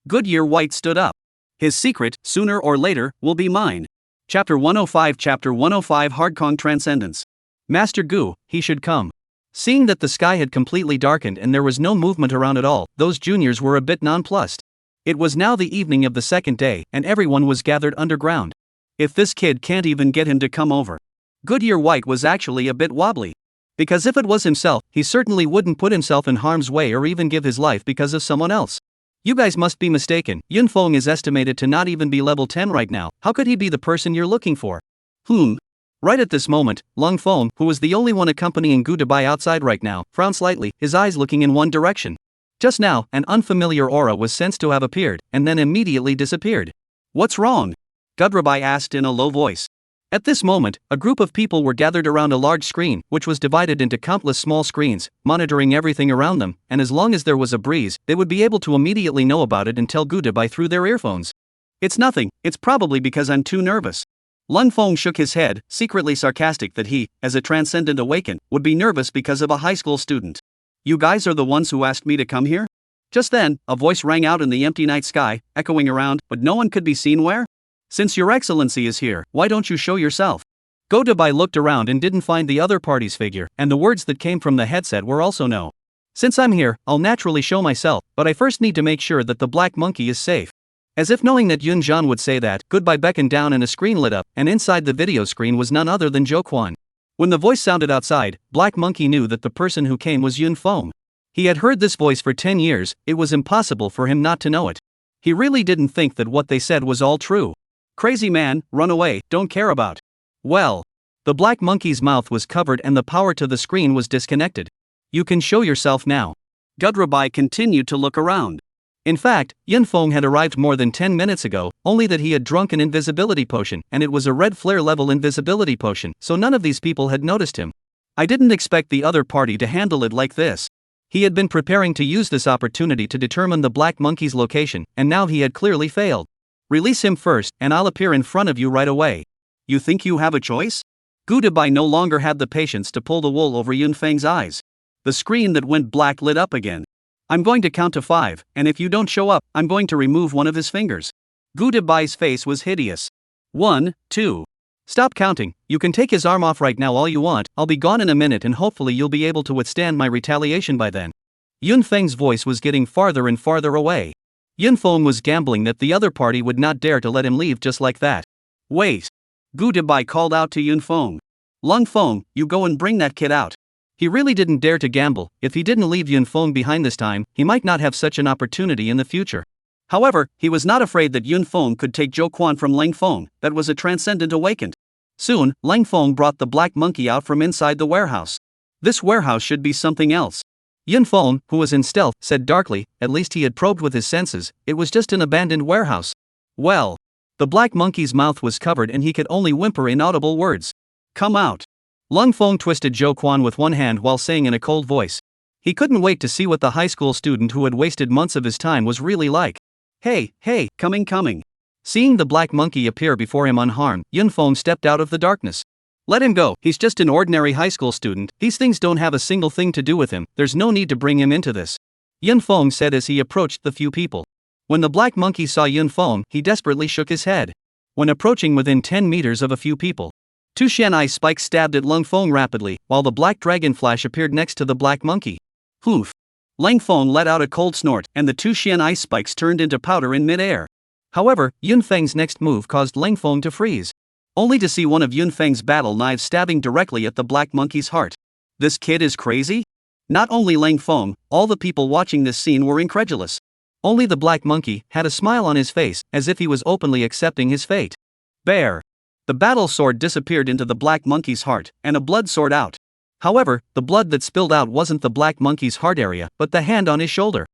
Goodyear White stood up. His secret, sooner or later, will be mine. Chapter 105 Chapter 105 Hardkong Transcendence. Master Gu, he should come. Seeing that the sky had completely darkened and there was no movement around at all, those juniors were a bit nonplussed. It was now the evening of the second day, and everyone was gathered underground. If this kid can't even get him to come over. Goodyear White was actually a bit wobbly. Because if it was himself, he certainly wouldn't put himself in harm's way or even give his life because of someone else. You guys must be mistaken, Yun Feng is estimated to not even be level 10 right now. How could he be the person you're looking for? Right at this moment, Lung Feng, who was the only one accompanying Goodbye outside right now, frowned slightly, his eyes looking in one direction. Just now, an unfamiliar aura was sensed to have appeared, and then immediately disappeared. What's wrong? Goodbye asked in a low voice. At this moment, a group of people were gathered around a large screen, which was divided into countless small screens, monitoring everything around them, and as long as there was a breeze, they would be able to immediately know about it and tell Goodbye through their earphones. It's nothing, it's probably because I'm too nervous. Lun Feng shook his head, secretly sarcastic that he, as a transcendent awakened, would be nervous because of a high school student. You guys are the ones who asked me to come here? Just then, a voice rang out in the empty night sky, echoing around, but no one could be seen where? Since your excellency is here, why don't you show yourself? Goodbye looked around and didn't find the other party's figure, and the words that came from the headset were also no. Since I'm here, I'll naturally show myself, but I first need to make sure that the Black Monkey is safe. As if knowing that Yun Zhan would say that, Goodbye beckoned down and a screen lit up, and inside the video screen was none other than Zhou Quan. When the voice sounded outside, Black Monkey knew that the person who came was Yun Feng. He had heard this voice for 10 years, it was impossible for him not to know it. He really didn't think that what they said was all true. Crazy man, run away, don't care about. Well. The black monkey's mouth was covered and the power to the screen was disconnected. You can show yourself now. Gudrabai continued to look around. In fact, Yunfeng had arrived more than 10 minutes ago, only that he had drunk an invisibility potion, and it was a red flare level invisibility potion, so none of these people had noticed him. I didn't expect the other party to handle it like this. He had been preparing to use this opportunity to determine the black monkey's location, and now he had clearly failed. Release him first, and I'll appear in front of you right away. You think you have a choice? Gudabai no longer had the patience to pull the wool over Yunfeng's eyes. The screen that went black lit up again. I'm going to count to 5, and if you don't show up, I'm going to remove one of his fingers. Gudabai's face was hideous. 1, 2. Stop counting, you can take his arm off right now all you want, I'll be gone in a minute and hopefully you'll be able to withstand my retaliation by then. Yunfeng's voice was getting farther and farther away. Yunfeng was gambling that the other party would not dare to let him leave just like that. Wait. Gudabai called out to Yunfeng. Lungfeng, you go and bring that kid out. He really didn't dare to gamble. If he didn't leave Yunfeng behind this time, he might not have such an opportunity in the future. However, he was not afraid that Yunfeng could take Zhou Quan from Langfeng, that was a transcendent awakened. Soon, Langfeng brought the black monkey out from inside the warehouse. This warehouse should be something else. Yunfeng, who was in stealth, said darkly, at least he had probed with his senses, it was just an abandoned warehouse. Well. The black monkey's mouth was covered and he could only whimper inaudible words. Come out. Lungfeng twisted Zhou Quan with one hand while saying in a cold voice. He couldn't wait to see what the high school student who had wasted months of his time was really like. Hey, coming. Seeing the black monkey appear before him unharmed, Yunfeng stepped out of the darkness. Let him go, he's just an ordinary high school student, these things don't have a single thing to do with him, there's no need to bring him into this. Yunfeng said as he approached the few people. When the black monkey saw Yunfeng, he desperately shook his head. When approaching within 10 meters of a few people, 2 Shanai spikes stabbed at Lungfeng rapidly, while the black dragon flash appeared next to the black monkey. Hoof! Langfeng let out a cold snort, and the 2 Shanai spikes turned into powder in mid-air. However, Yunfeng's next move caused Langfeng to freeze. Only to see one of Yunfeng's battle knives stabbing directly at the black monkey's heart. This kid is crazy? Not only Langfeng, all the people watching this scene were incredulous. Only the black monkey had a smile on his face, as if he was openly accepting his fate. Bear! The battle sword disappeared into the black monkey's heart, and a blood sword out. However, the blood that spilled out wasn't the black monkey's heart area, but the hand on his shoulder.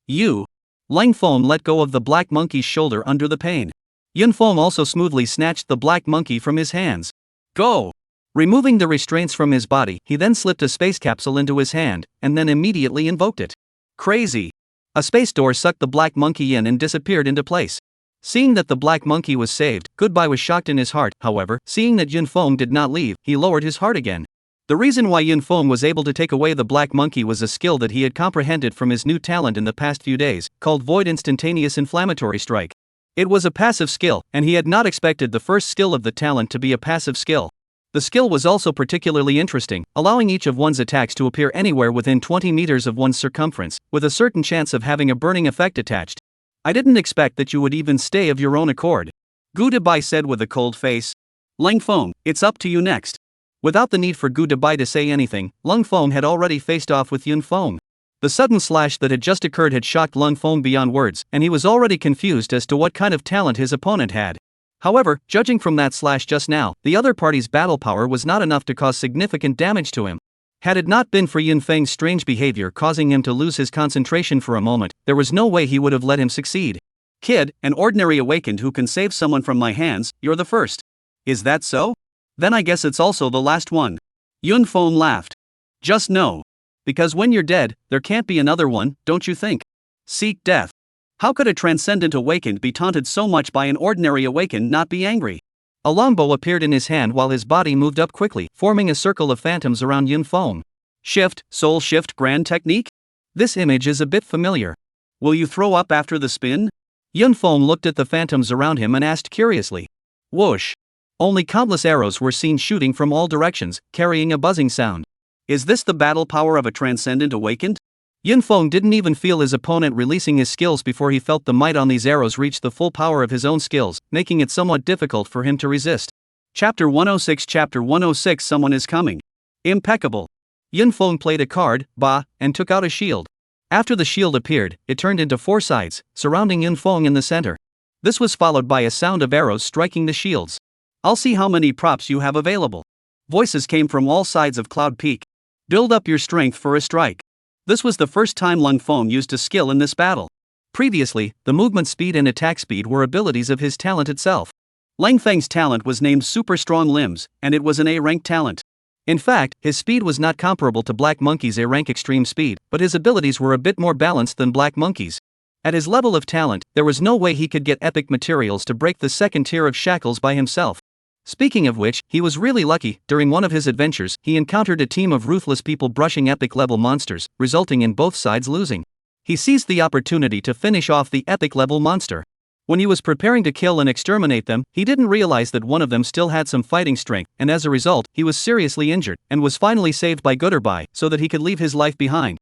Langfeng let go of the black monkey's shoulder under the pain. Yunfeng also smoothly snatched the black monkey from his hands. Go! Removing the restraints from his body, he then slipped a space capsule into his hand, and then immediately invoked it. Crazy! A space door sucked the black monkey in and disappeared into place. Seeing that the black monkey was saved, Goodbye was shocked in his heart, however, seeing that Yunfeng did not leave, he lowered his heart again. The reason why Yunfeng was able to take away the black monkey was a skill that he had comprehended from his new talent in the past few days, called Void Instantaneous Inflammatory Strike. It was a passive skill, and he had not expected the first skill of the talent to be a passive skill. The skill was also particularly interesting, allowing each of one's attacks to appear anywhere within 20 meters of one's circumference, with a certain chance of having a burning effect attached. I didn't expect that you would even stay of your own accord. Gudabai said with a cold face. Langfeng, it's up to you next. Without the need for Gudabai to say anything, Langfeng had already faced off with Yunfeng. The sudden slash that had just occurred had shocked Langfeng beyond words, and he was already confused as to what kind of talent his opponent had. However, judging from that slash just now, the other party's battle power was not enough to cause significant damage to him. Had it not been for Yunfeng's strange behavior causing him to lose his concentration for a moment, there was no way he would have let him succeed. Kid, an ordinary awakened who can save someone from my hands, you're the first. Is that so? Then I guess it's also the last one. Yunfeng laughed. Just no. Because when you're dead, there can't be another one, don't you think? Seek death. How could a transcendent awakened be taunted so much by an ordinary awakened not be angry? A longbow appeared in his hand while his body moved up quickly, forming a circle of phantoms around Yunfeng. Shift, soul shift grand technique? This image is a bit familiar. Will you throw up after the spin? Yunfeng looked at the phantoms around him and asked curiously. Whoosh! Only countless arrows were seen shooting from all directions, carrying a buzzing sound. Is this the battle power of a transcendent awakened? Yunfeng didn't even feel his opponent releasing his skills before he felt the might on these arrows reach the full power of his own skills, making it somewhat difficult for him to resist. Chapter 106 Chapter 106 Someone is coming. Impeccable. Yunfeng played a card, Ba, and took out a shield. After the shield appeared, it turned into 4 sides, surrounding Yunfeng in the center. This was followed by a sound of arrows striking the shields. I'll see how many props you have available. Voices came from all sides of Cloud Peak. Build up your strength for a strike. This was the first time Lung Feng used a skill in this battle. Previously, the movement speed and attack speed were abilities of his talent itself. Lang Feng's talent was named Super Strong Limbs, and it was an A-rank talent. In fact, his speed was not comparable to Black Monkey's A-rank extreme speed, but his abilities were a bit more balanced than Black Monkey's. At his level of talent, there was no way he could get epic materials to break the second tier of shackles by himself. Speaking of which, he was really lucky. During one of his adventures, he encountered a team of ruthless people brushing epic level monsters, resulting in both sides losing. He seized the opportunity to finish off the epic level monster. When he was preparing to kill and exterminate them, he didn't realize that one of them still had some fighting strength, and as a result, he was seriously injured, and was finally saved by Goodbye, so that he could leave his life behind.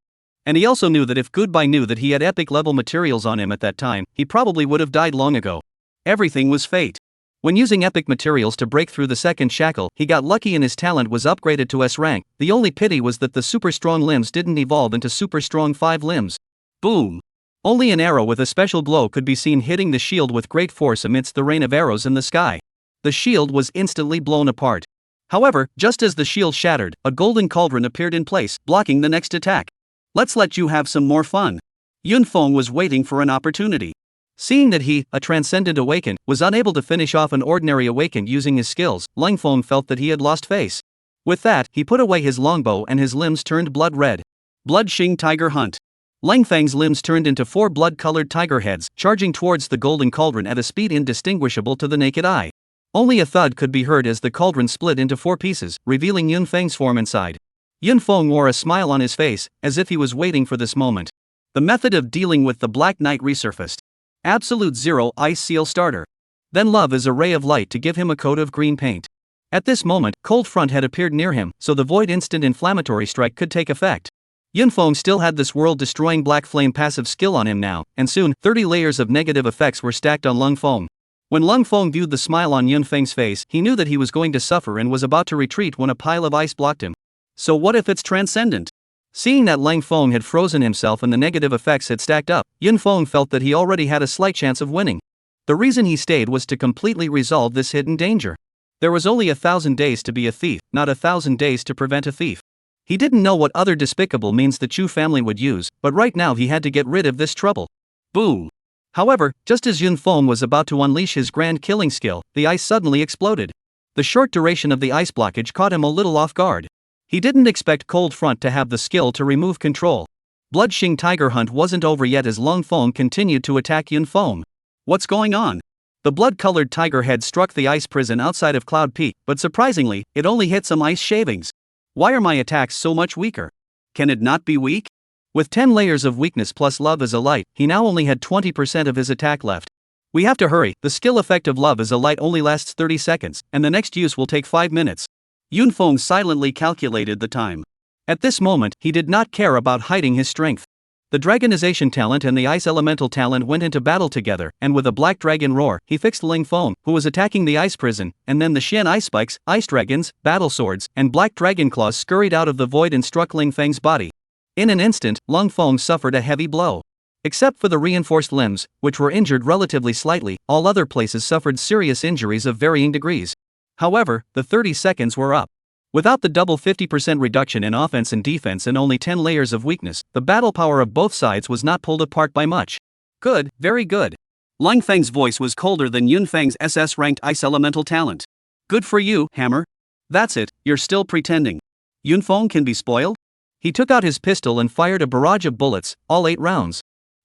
And he also knew that if Goodbye knew that he had epic level materials on him at that time, he probably would have died long ago. Everything was fate. When using epic materials to break through the second shackle, he got lucky and his talent was upgraded to S rank. The only pity was that the super strong limbs didn't evolve into super strong 5 limbs. Boom! Only an arrow with a special blow could be seen hitting the shield with great force amidst the rain of arrows in the sky. The shield was instantly blown apart. However, just as the shield shattered, a golden cauldron appeared in place, blocking the next attack. Let's let you have some more fun. Yun Feng was waiting for an opportunity. Seeing that he, a transcendent awakened, was unable to finish off an ordinary awakened using his skills, Lung Feng felt that he had lost face. With that, he put away his longbow and his limbs turned blood red. Blood Xing Tiger Hunt. Lang Feng's limbs turned into 4 blood-colored tiger heads, charging towards the golden cauldron at a speed indistinguishable to the naked eye. Only a thud could be heard as the cauldron split into 4 pieces, revealing Yun Feng's form inside. Yun Feng wore a smile on his face, as if he was waiting for this moment. The method of dealing with the Black Knight resurfaced. Absolute Zero Ice Seal Starter. Then Love is a ray of light to give him a coat of green paint. At this moment, Cold Front had appeared near him, so the Void Instant Inflammatory Strike could take effect. Yun Feng still had this world-destroying Black Flame passive skill on him now, and soon, 30 layers of negative effects were stacked on Lung Feng. When Lung Feng viewed the smile on Yun Feng's face, he knew that he was going to suffer and was about to retreat when a pile of ice blocked him. So what if it's transcendent? Seeing that Lung Feng had frozen himself and the negative effects had stacked up, Yun Feng felt that he already had a slight chance of winning. The reason he stayed was to completely resolve this hidden danger. There was only 1,000 days to be a thief, not 1,000 days to prevent a thief. He didn't know what other despicable means the Chu family would use, but right now he had to get rid of this trouble. Boom! However, just as Yun Feng was about to unleash his grand killing skill, the ice suddenly exploded. The short duration of the ice blockage caught him a little off guard. He didn't expect Cold Front to have the skill to remove control. Blood Xing Tiger Hunt wasn't over yet as Lung Feng continued to attack Yun Feng. What's going on? The blood-colored tiger head struck the ice prison outside of Cloud Peak, but surprisingly, it only hit some ice shavings. Why are my attacks so much weaker? Can it not be weak? With 10 layers of weakness plus Love as a light, he now only had 20% of his attack left. We have to hurry, the skill effect of Love as a light only lasts 30 seconds, and the next use will take 5 minutes. Yun Feng silently calculated the time. At this moment, he did not care about hiding his strength. The Dragonization talent and the Ice Elemental talent went into battle together, and with a Black Dragon roar, he fixed Ling Feng, who was attacking the ice prison, and then the Xian Ice Spikes, Ice Dragons, Battle Swords, and Black Dragon Claws scurried out of the void and struck Ling Feng's body. In an instant, Lung Feng suffered a heavy blow. Except for the reinforced limbs, which were injured relatively slightly, all other places suffered serious injuries of varying degrees. However, the 30 seconds were up. Without the double 50% reduction in offense and defense and only 10 layers of weakness, the battle power of both sides was not pulled apart by much. Good, very good. Lung Feng's voice was colder than Yun Feng's SS-ranked Ice Elemental talent. Good for you, Hammer. That's it, you're still pretending. Yun Feng can be spoiled? He took out his pistol and fired a barrage of bullets, all 8 rounds.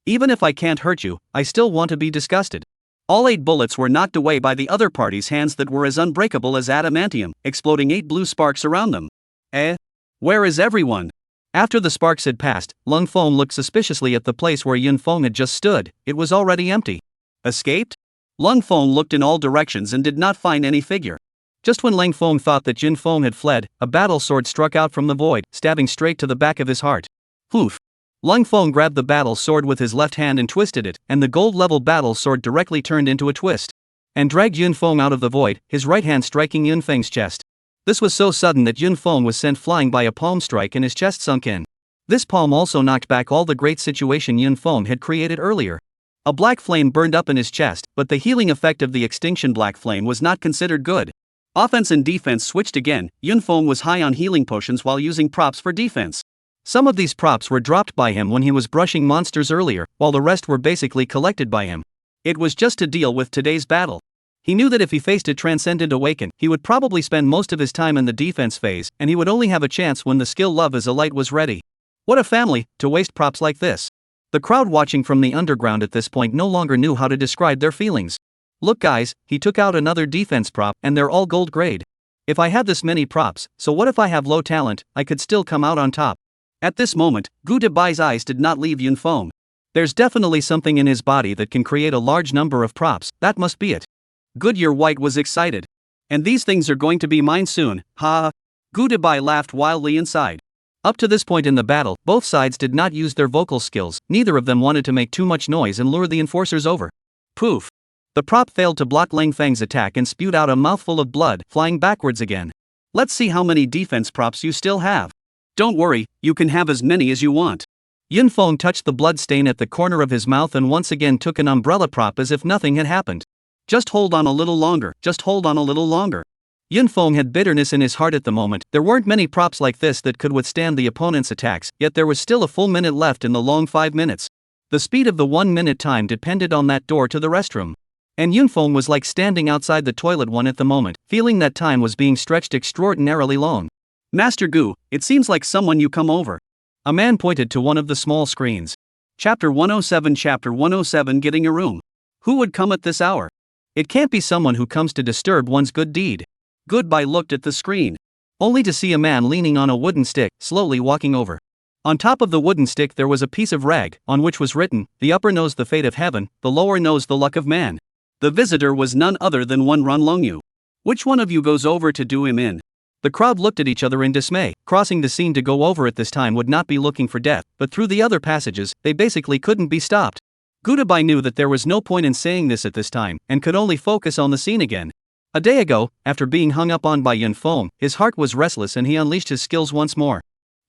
Even if I can't hurt you, I still want to be disgusted. All 8 bullets were knocked away by the other party's hands that were as unbreakable as adamantium, exploding 8 blue sparks around them. Where is everyone? After the sparks had passed, Lung Feng looked suspiciously at the place where Yun Feng had just stood. It was already empty. Escaped? Lung Feng looked in all directions and did not find any figure. Just when Lung Feng thought that Yun Feng had fled, a battle sword struck out from the void, stabbing straight to the back of his heart. Poof! Lung Feng grabbed the battle sword with his left hand and twisted it, and the gold-level battle sword directly turned into a twist. And dragged Yun Feng out of the void, his right hand striking Yun Feng's chest. This was so sudden that Yun Feng was sent flying by a palm strike and his chest sunk in. This palm also knocked back all the great situation Yun Feng had created earlier. A black flame burned up in his chest, but the healing effect of the extinction black flame was not considered good. Offense and defense switched again. Yunfeng was high on healing potions while using props for defense. Some of these props were dropped by him when he was brushing monsters earlier, while the rest were basically collected by him. It was just to deal with today's battle. He knew that if he faced a Transcendent Awakened, he would probably spend most of his time in the defense phase, and he would only have a chance when the skill Love as a Light was ready. What a family, to waste props like this. The crowd watching from the underground at this point no longer knew how to describe their feelings. Look guys, he took out another defense prop, and they're all gold grade. If I had this many props, so what if I have low talent, I could still come out on top. At this moment, Gu Debai's eyes did not leave Yunfeng. There's definitely something in his body that can create a large number of props, that must be it. Goodyear White was excited. And these things are going to be mine soon, ha. Gu Debai laughed wildly inside. Up to this point in the battle, both sides did not use their vocal skills, neither of them wanted to make too much noise and lure the enforcers over. Poof. The prop failed to block Lang Feng's attack and spewed out a mouthful of blood, flying backwards again. Let's see how many defense props you still have. Don't worry, you can have as many as you want. Yunfeng touched the blood stain at the corner of his mouth and once again took an umbrella prop as if nothing had happened. Just hold on a little longer, just hold on a little longer. Yunfeng had bitterness in his heart at the moment. There weren't many props like this that could withstand the opponent's attacks, yet there was still a full minute left in the long 5 minutes. The speed of the 1 minute time depended on that door to the restroom. And Yunfeng was like standing outside the toilet one at the moment, feeling that time was being stretched extraordinarily long. Master Gu, it seems like someone you come over. A man pointed to one of the small screens. Chapter 107 Getting a room. Who would come at this hour? It can't be someone who comes to disturb one's good deed. Goodbye looked at the screen. Only to see a man leaning on a wooden stick, slowly walking over. On top of the wooden stick there was a piece of rag, on which was written, the upper knows the fate of heaven, the lower knows the luck of man. The visitor was none other than one Ranlongyu. Which one of you goes over to do him in? The crowd looked at each other in dismay. Crossing the scene to go over at this time would not be looking for death, but through the other passages, they basically couldn't be stopped. Gu Debai knew that there was no point in saying this at this time, and could only focus on the scene again. A day ago, after being hung up on by Yunfeng, his heart was restless and he unleashed his skills once more.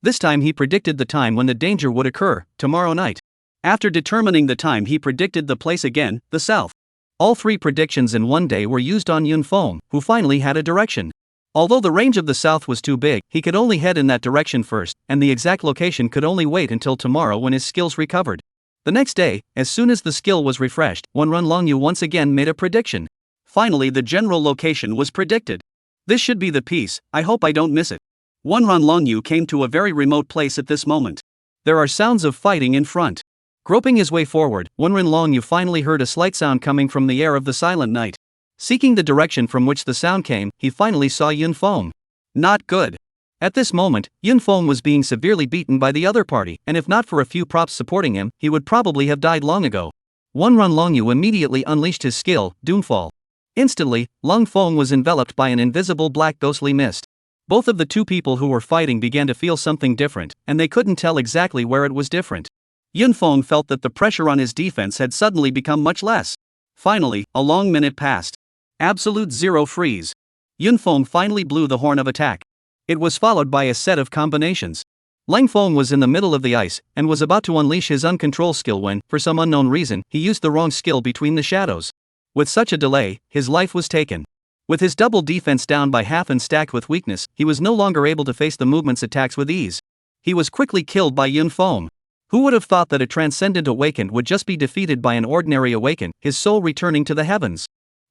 This time he predicted the time when the danger would occur, tomorrow night. After determining the time he predicted the place again, the south. All 3 predictions in one day were used on Yunfeng, who finally had a direction. Although the range of the south was too big, he could only head in that direction first, and the exact location could only wait until tomorrow when his skills recovered. The next day, as soon as the skill was refreshed, Ranlongyu once again made a prediction. Finally the general location was predicted. This should be the piece, I hope I don't miss it. Ranlongyu came to a very remote place at this moment. There are sounds of fighting in front. Groping his way forward, Ranlongyu finally heard a slight sound coming from the air of the silent night. Seeking the direction from which the sound came, he finally saw Yunfeng. Not good. At this moment, Yunfeng was being severely beaten by the other party, and if not for a few props supporting him, he would probably have died long ago. Ranlongyu immediately unleashed his skill, Doomfall. Instantly, Lung Feng was enveloped by an invisible black ghostly mist. Both of the 2 people who were fighting began to feel something different, and they couldn't tell exactly where it was different. Yunfeng felt that the pressure on his defense had suddenly become much less. Finally, a long minute passed. Absolute zero freeze. Yunfeng finally blew the horn of attack. It was followed by a set of combinations. Lang Feng was in the middle of the ice, and was about to unleash his uncontrolled skill when, for some unknown reason, he used the wrong skill between the shadows. With such a delay, his life was taken. With his double defense down by half and stacked with weakness, he was no longer able to face the movement's attacks with ease. He was quickly killed by Yunfeng. Who would have thought that a Transcendent Awakened would just be defeated by an ordinary Awakened, his soul returning to the heavens?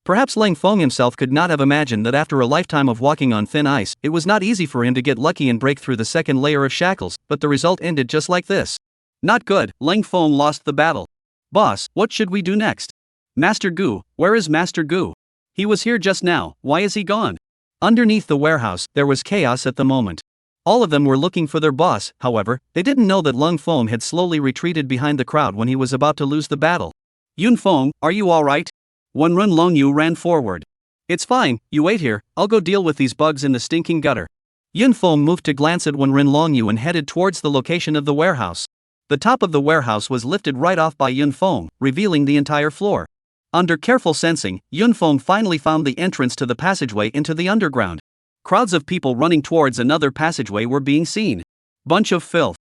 Perhaps Lang Feng himself could not have imagined that after a lifetime of walking on thin ice, it was not easy for him to get lucky and break through the second layer of shackles, but the result ended just like this. Not good, Lang Feng lost the battle. Boss, what should we do next? Master Gu, where is Master Gu? He was here just now, why is he gone? Underneath the warehouse, there was chaos at the moment. All of them were looking for their boss, however, they didn't know that Lang Feng had slowly retreated behind the crowd when he was about to lose the battle. Yunfeng, are you alright? Ranlongyu ran forward. It's fine, you wait here, I'll go deal with these bugs in the stinking gutter. Yunfeng moved to glance at Ranlongyu and headed towards the location of the warehouse. The top of the warehouse was lifted right off by Yunfeng, revealing the entire floor. Under careful sensing, Yunfeng finally found the entrance to the passageway into the underground. Crowds of people running towards another passageway were being seen. Bunch of filth.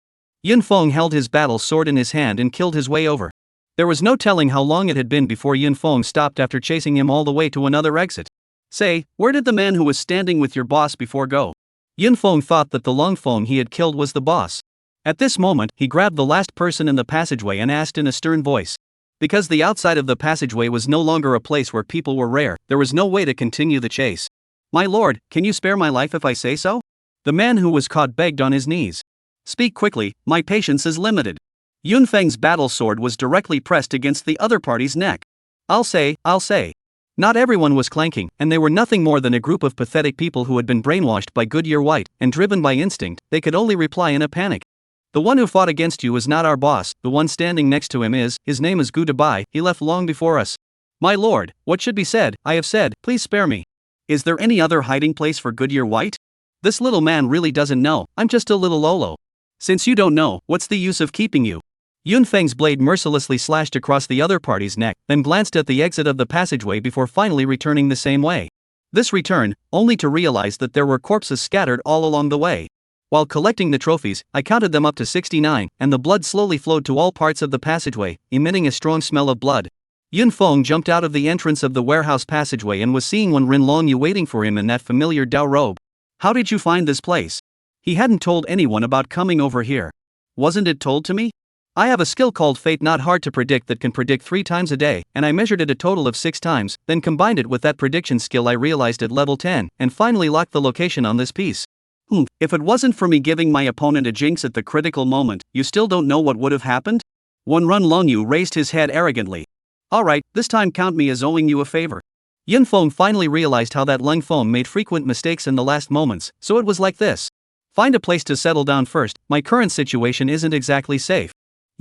Yunfeng held his battle sword in his hand and killed his way over. There was no telling how long it had been before Yun Feng stopped after chasing him all the way to another exit. Say, where did the man who was standing with your boss before go? Yun Feng thought that the Long Feng he had killed was the boss. At this moment, he grabbed the last person in the passageway and asked in a stern voice. Because the outside of the passageway was no longer a place where people were rare, there was no way to continue the chase. My lord, can you spare my life if I say so? The man who was caught begged on his knees. Speak quickly, my patience is limited. Yun Feng's battle sword was directly pressed against the other party's neck. I'll say. Not everyone was clanking, and they were nothing more than a group of pathetic people who had been brainwashed by Goodyear White, and driven by instinct, they could only reply in a panic. The one who fought against you is not our boss, the one standing next to him is, his name is Gu Dabai, he left long before us. My lord, what should be said, I have said, please spare me. Is there any other hiding place for Goodyear White? This little man really doesn't know, I'm just a little Lolo. Since you don't know, what's the use of keeping you? Yun Feng's blade mercilessly slashed across the other party's neck, then glanced at the exit of the passageway before finally returning the same way. This return, only to realize that there were corpses scattered all along the way. While collecting the trophies, I counted them up to 69, and the blood slowly flowed to all parts of the passageway, emitting a strong smell of blood. Yun Feng jumped out of the entrance of the warehouse passageway and was seeing Wen Rin Longyu waiting for him in that familiar Dao robe. How did you find this place? He hadn't told anyone about coming over here. Wasn't it told to me? I have a skill called Fate not hard to predict that can predict 3 times a day, and I measured it a total of 6 times, then combined it with that prediction skill I realized at level 10, and finally locked the location on this piece. If it wasn't for me giving my opponent a jinx at the critical moment, you still don't know what would have happened? Wen Rin Longyu raised his head arrogantly. Alright, this time count me as owing you a favor. Yun Feng finally realized how that Lung Feng made frequent mistakes in the last moments, so it was like this. Find a place to settle down first, my current situation isn't exactly safe.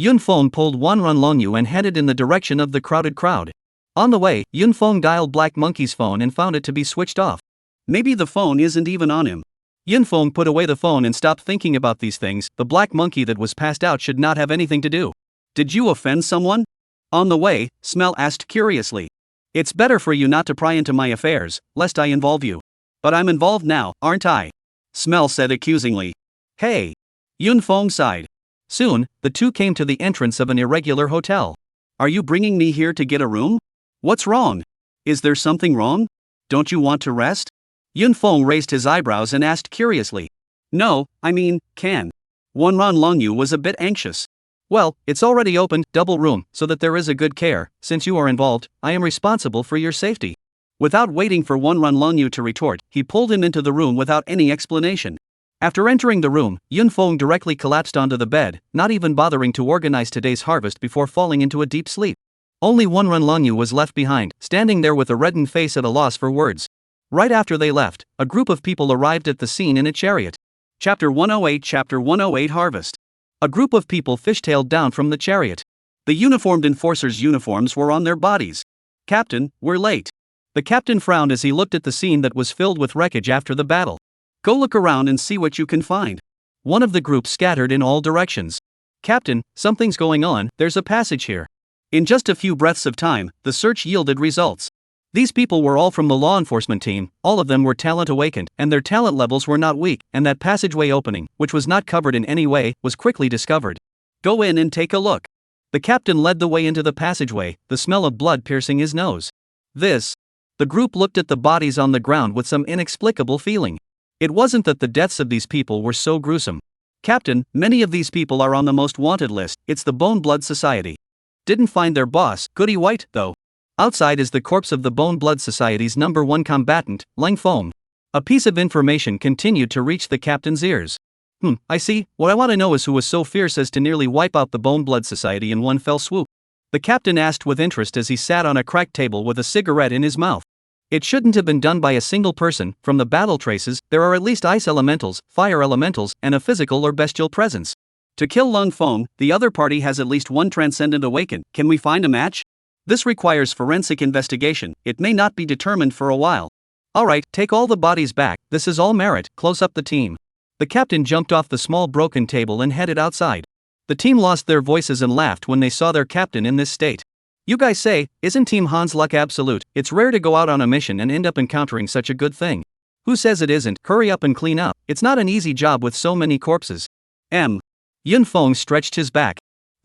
Yun Feng pulled Wen Rin Longyu and headed in the direction of the crowded crowd. On the way, Yun Feng dialed Black Monkey's phone and found it to be switched off. Maybe the phone isn't even on him. Yun Feng put away the phone and stopped thinking about these things. The black monkey that was passed out should not have anything to do. Did you offend someone? On the way, Smell asked curiously. It's better for you not to pry into my affairs, lest I involve you. But I'm involved now, aren't I? Smell said accusingly. Hey! Yun Feng sighed. Soon, the two came to the entrance of an irregular hotel. Are you bringing me here to get a room? What's wrong? Is there something wrong? Don't you want to rest? Yun Feng raised his eyebrows and asked curiously. No, I mean, can. Wen Rin Longyu was a bit anxious. Well, it's already opened, double room, so that there is a good care. Since you are involved, I am responsible for your safety. Without waiting for Wen Rin Longyu to retort, he pulled him into the room without any explanation. After entering the room, Yun Feng directly collapsed onto the bed, not even bothering to organize today's harvest before falling into a deep sleep. Only Wen Rin Longyu was left behind, standing there with a reddened face at a loss for words. Right after they left, a group of people arrived at the scene in a chariot. Chapter 108 Harvest. A group of people fishtailed down from the chariot. The uniformed enforcers' uniforms were on their bodies. Captain, we're late. The captain frowned as he looked at the scene that was filled with wreckage after the battle. Go look around and see what you can find. One of the group scattered in all directions. Captain, something's going on, there's a passage here. In just a few breaths of time, the search yielded results. These people were all from the law enforcement team, all of them were talent awakened, and their talent levels were not weak, and that passageway opening, which was not covered in any way, was quickly discovered. Go in and take a look. The captain led the way into the passageway, the smell of blood piercing his nose. The group looked at the bodies on the ground with some inexplicable feeling. It wasn't that the deaths of these people were so gruesome. Captain, many of these people are on the most wanted list, it's the Bone Blood Society. Didn't find their boss, Goody White, though. Outside is the corpse of the Bone Blood Society's #1 combatant, Lang Feng. A piece of information continued to reach the captain's ears. I see, what I want to know is who was so fierce as to nearly wipe out the Bone Blood Society in one fell swoop. The captain asked with interest as he sat on a cracked table with a cigarette in his mouth. It shouldn't have been done by a single person. From the battle traces, there are at least ice elementals, fire elementals, and a physical or bestial presence. To kill Lang Feng, the other party has at least one transcendent awakened. Can we find a match? This requires forensic investigation. It may not be determined for a while. Alright, take all the bodies back, this is all merit, close up the team. The captain jumped off the small broken table and headed outside. The team lost their voices and laughed when they saw their captain in this state. You guys say, isn't Team Han's luck absolute? It's rare to go out on a mission and end up encountering such a good thing. Who says it isn't? Hurry up and clean up. It's not an easy job with so many corpses. Yun Feng stretched his back.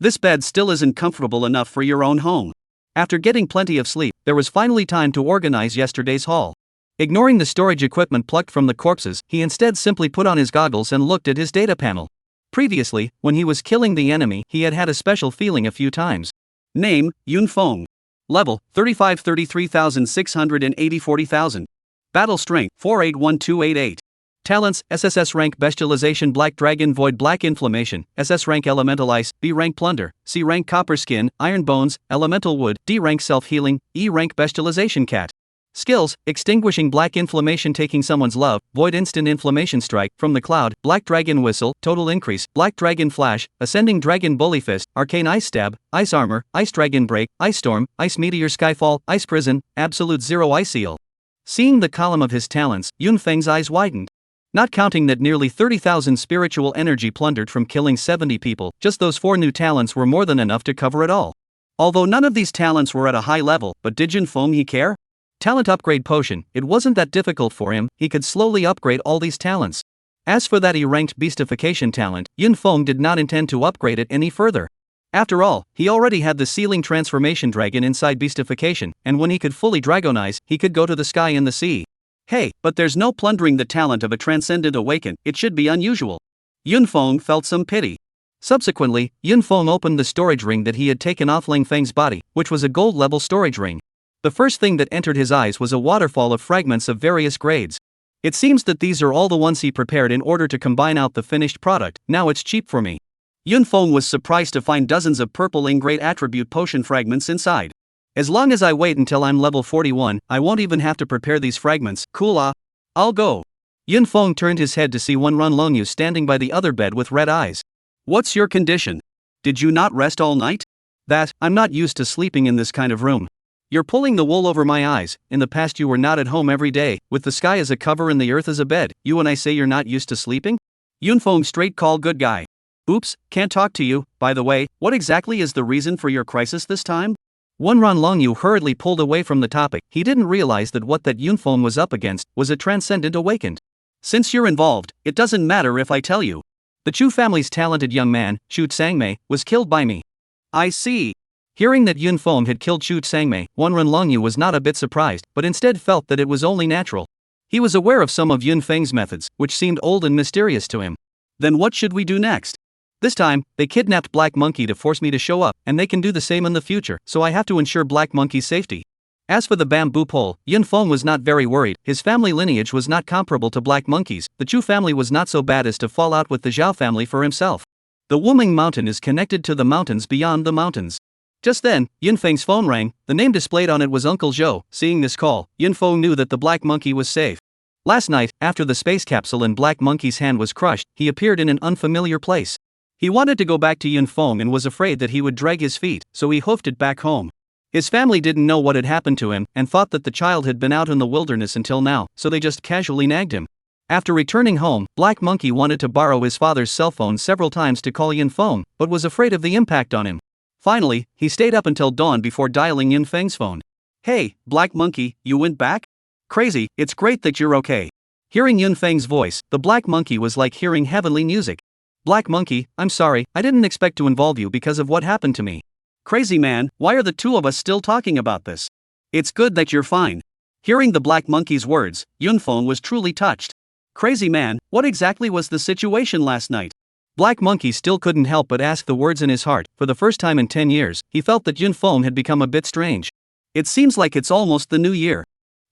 This bed still isn't comfortable enough for your own home. After getting plenty of sleep, there was finally time to organize yesterday's haul. Ignoring the storage equipment plucked from the corpses, he instead simply put on his goggles and looked at his data panel. Previously, when he was killing the enemy, he had had a special feeling a few times. Name, Yunfeng. Level, 35 33,680 40,000. Battle Strength, 481288. Talents, SSS Rank Bestialization Black Dragon Void Black Inflammation, SS Rank Elemental Ice, B Rank Plunder, C Rank Copper Skin, Iron Bones, Elemental Wood, D Rank Self Healing, E Rank Bestialization Cat. Skills, Extinguishing Black Inflammation Taking Someone's Love, Void Instant Inflammation Strike, From the Cloud, Black Dragon Whistle, Total Increase, Black Dragon Flash, Ascending Dragon Bully Fist, Arcane Ice Stab, Ice Armor, Ice Dragon Break, Ice Storm, Ice Meteor Skyfall, Ice Prison, Absolute Zero Ice Seal. Seeing the column of his talents, Yunfeng's eyes widened. Not counting that nearly 30,000 spiritual energy plundered from killing 70 people, just those 4 new talents were more than enough to cover it all. Although none of these talents were at a high level, but did Yunfeng he care? Talent Upgrade Potion, it wasn't that difficult for him, he could slowly upgrade all these talents. As for that E-ranked Beastification talent, Yunfeng did not intend to upgrade it any further. After all, he already had the Sealing Transformation Dragon inside Beastification, and when he could fully dragonize, he could go to the sky and the sea. Hey, but there's no plundering the talent of a Transcendent Awakened, it should be unusual. Yunfeng felt some pity. Subsequently, Yunfeng opened the storage ring that he had taken off Ling Feng's body, which was a gold-level storage ring. The first thing that entered his eyes was a waterfall of fragments of various grades. It seems that these are all the ones he prepared in order to combine out the finished product. Now it's cheap for me. Yunfeng was surprised to find dozens of purple ingrate attribute potion fragments inside. As long as I wait until I'm level 41, I won't even have to prepare these fragments. Cool I'll go. Yunfeng turned his head to see Wenran Longyu standing by the other bed with red eyes. What's your condition? Did you not rest all night? I'm not used to sleeping in this kind of room. You're pulling the wool over my eyes. In the past you were not at home every day, with the sky as a cover and the earth as a bed. You and I say you're not used to sleeping? Yunfeng straight call good guy. Oops, can't talk to you. By the way, what exactly is the reason for your crisis this time? Wenran Longyu hurriedly pulled away from the topic. He didn't realize that what that Yunfeng was up against was a Transcendent Awakened. Since you're involved, it doesn't matter if I tell you. The Chu family's talented young man, Chu Tsangmei, was killed by me. I see. Hearing that Yunfeng had killed Chu Tsangmei, Wenran Longyu was not a bit surprised, but instead felt that it was only natural. He was aware of some of Yunfeng's methods, which seemed old and mysterious to him. Then what should we do next? This time, they kidnapped Black Monkey to force me to show up, and they can do the same in the future, so I have to ensure Black Monkey's safety. As for the bamboo pole, Yunfeng was not very worried. His family lineage was not comparable to Black Monkey's. The Chu family was not so bad as to fall out with the Zhao family for himself. The Wuming Mountain is connected to the mountains beyond the mountains. Just then, Yunfeng's phone rang. The name displayed on it was Uncle Zhou. Seeing this call, Yunfeng knew that the Black Monkey was safe. Last night, after the space capsule in Black Monkey's hand was crushed, he appeared in an unfamiliar place. He wanted to go back to Yunfeng and was afraid that he would drag his feet, so he hoofed it back home. His family didn't know what had happened to him and thought that the child had been out in the wilderness until now, so they just casually nagged him. After returning home, Black Monkey wanted to borrow his father's cell phone several times to call Yunfeng, but was afraid of the impact on him. Finally, he stayed up until dawn before dialing Yunfeng's phone. Hey, Black Monkey, you went back? Crazy, it's great that you're okay. Hearing Yunfeng's voice, the Black Monkey was like hearing heavenly music. Black Monkey, I'm sorry, I didn't expect to involve you because of what happened to me. Crazy man, why are the two of us still talking about this? It's good that you're fine. Hearing the Black Monkey's words, Yunfeng was truly touched. Crazy man, what exactly was the situation last night? Black Monkey still couldn't help but ask the words in his heart. For the first time in 10 years, he felt that Yunfeng had become a bit strange. It seems like it's almost the new year.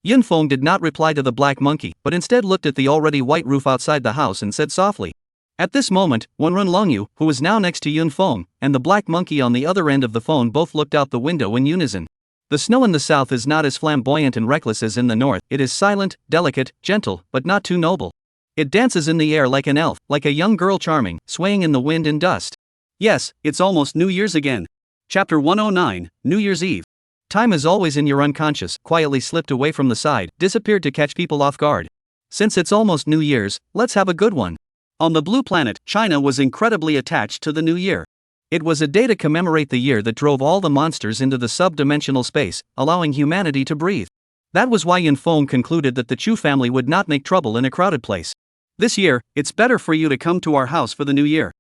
Yunfeng did not reply to the Black Monkey, but instead looked at the already white roof outside the house and said softly. At this moment, Wenran Longyu, who was now next to Yunfeng, and the Black Monkey on the other end of the phone both looked out the window in unison. The snow in the south is not as flamboyant and reckless as in the north. It is silent, delicate, gentle, but not too noble. It dances in the air like an elf, like a young girl charming, swaying in the wind and dust. Yes, it's almost New Year's again. Chapter 109, New Year's Eve. Time is always in your unconscious, quietly slipped away from the side, disappeared to catch people off guard. Since it's almost New Year's, let's have a good one. On the blue planet, China was incredibly attached to the new year. It was a day to commemorate the year that drove all the monsters into the sub-dimensional space, allowing humanity to breathe. That was why Yunfeng concluded that the Chu family would not make trouble in a crowded place. This year, it's better for you to come to our house for the new year.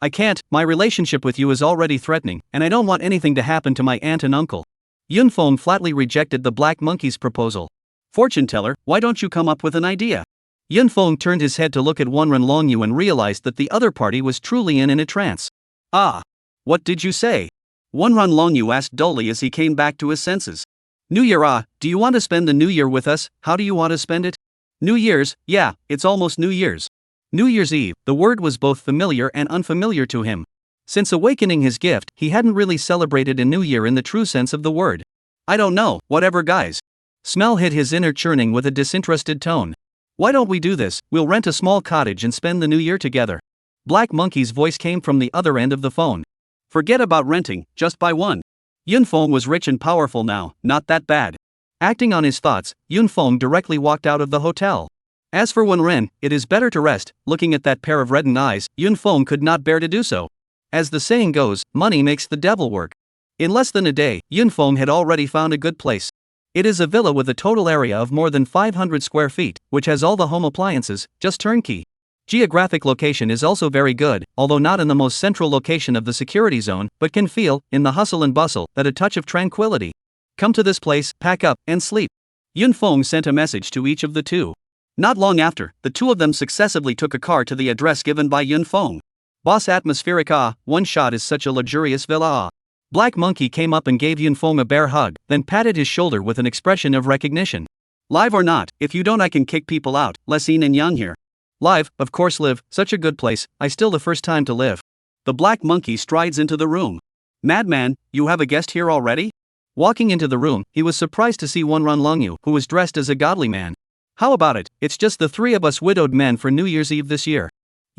I can't, my relationship with you is already threatening, and I don't want anything to happen to my aunt and uncle. Yunfeng flatly rejected the black monkey's proposal. Fortune teller, why don't you come up with an idea? Yunfeng turned his head to look at Wenren Longyu and realized that the other party was truly in a trance. Ah. What did you say? Wenren Longyu asked dully as he came back to his senses. New Year do you want to spend the New Year with us? How do you want to spend it? New Year's, yeah, it's almost New Year's. New Year's Eve, the word was both familiar and unfamiliar to him. Since awakening his gift, he hadn't really celebrated a new year in the true sense of the word. I don't know, whatever guys. Smell hid his inner churning with a disinterested tone. Why don't we do this? We'll rent a small cottage and spend the new year together. Black Monkey's voice came from the other end of the phone. Forget about renting, just buy one. Yunfeng was rich and powerful now, not that bad. Acting on his thoughts, Yunfeng directly walked out of the hotel. As for Wenren, it is better to rest. Looking at that pair of reddened eyes, Yunfeng could not bear to do so. As the saying goes, money makes the devil work. In less than a day, Yunfeng had already found a good place. It is a villa with a total area of more than 500 square feet, which has all the home appliances, just turnkey. Geographic location is also very good, although not in the most central location of the security zone, but can feel, in the hustle and bustle, that a touch of tranquility. Come to this place, pack up, and sleep. Yunfeng sent a message to each of the two. Not long after, the two of them successively took a car to the address given by Yunfeng. Boss atmospheric one shot is such a luxurious villa Black Monkey came up and gave Yunfeng a bear hug, then patted his shoulder with an expression of recognition. Live or not, if you don't I can kick people out, less yin and yang here. Live, of course live, such a good place, I still the first time to live. The Black Monkey strides into the room. Madman, you have a guest here already? Walking into the room, he was surprised to see Wenren Longyu, who was dressed as a godly man. How about it, it's just the three of us widowed men for New Year's Eve this year.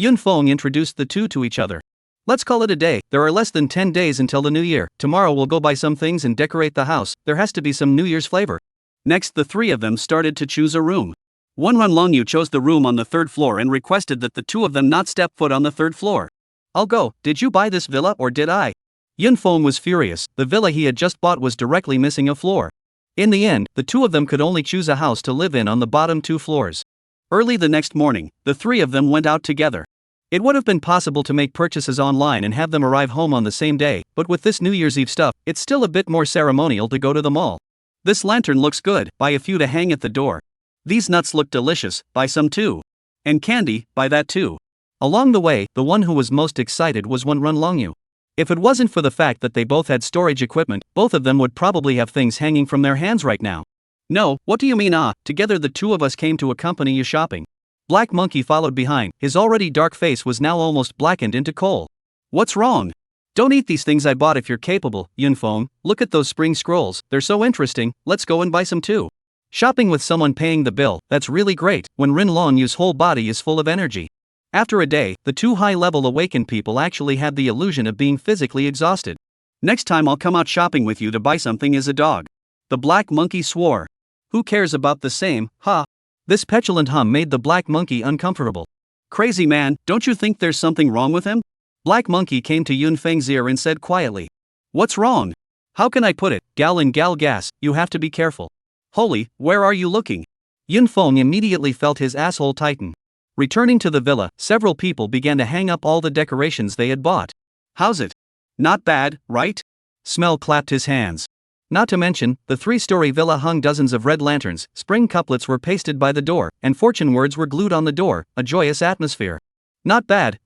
Yunfeng introduced the two to each other. Let's call it a day, there are less than 10 days until the new year, tomorrow we'll go buy some things and decorate the house, there has to be some New Year's flavor. Next the three of them started to choose a room. Wenren Longyu chose the room on the third floor and requested that the two of them not step foot on the third floor. I'll go, did you buy this villa or did I? Yunfeng was furious, the villa he had just bought was directly missing a floor. In the end, the two of them could only choose a house to live in on the bottom 2 floors. Early the next morning, the three of them went out together. It would have been possible to make purchases online and have them arrive home on the same day, but with this New Year's Eve stuff, it's still a bit more ceremonial to go to the mall. This lantern looks good, buy a few to hang at the door. These nuts look delicious, buy some too. And candy, buy that too. Along the way, the one who was most excited was Wenren Longyu. If it wasn't for the fact that they both had storage equipment, both of them would probably have things hanging from their hands right now. No, what do you mean together the two of us came to accompany you shopping. Black Monkey followed behind, his already dark face was now almost blackened into coal. What's wrong? Don't eat these things I bought if you're capable, Yunfeng, look at those spring scrolls, they're so interesting, let's go and buy some too. Shopping with someone paying the bill, that's really great, when Ren Longyu's whole body is full of energy. After a day, the two high-level awakened people actually had the illusion of being physically exhausted. Next time I'll come out shopping with you to buy something as a dog. The Black Monkey swore. Who cares about the same, huh? This petulant hum made the Black Monkey uncomfortable. Crazy man, don't you think there's something wrong with him? Black Monkey came to Yunfeng's ear and said quietly. What's wrong? How can I put it, gal and gal gas, you have to be careful. Holy, where are you looking? Yunfeng immediately felt his asshole tighten. Returning to the villa, several people began to hang up all the decorations they had bought. How's it? Not bad, right? Smell clapped his hands. Not to mention, the 3-story villa hung dozens of red lanterns, spring couplets were pasted by the door, and fortune words were glued on the door, a joyous atmosphere. Not bad,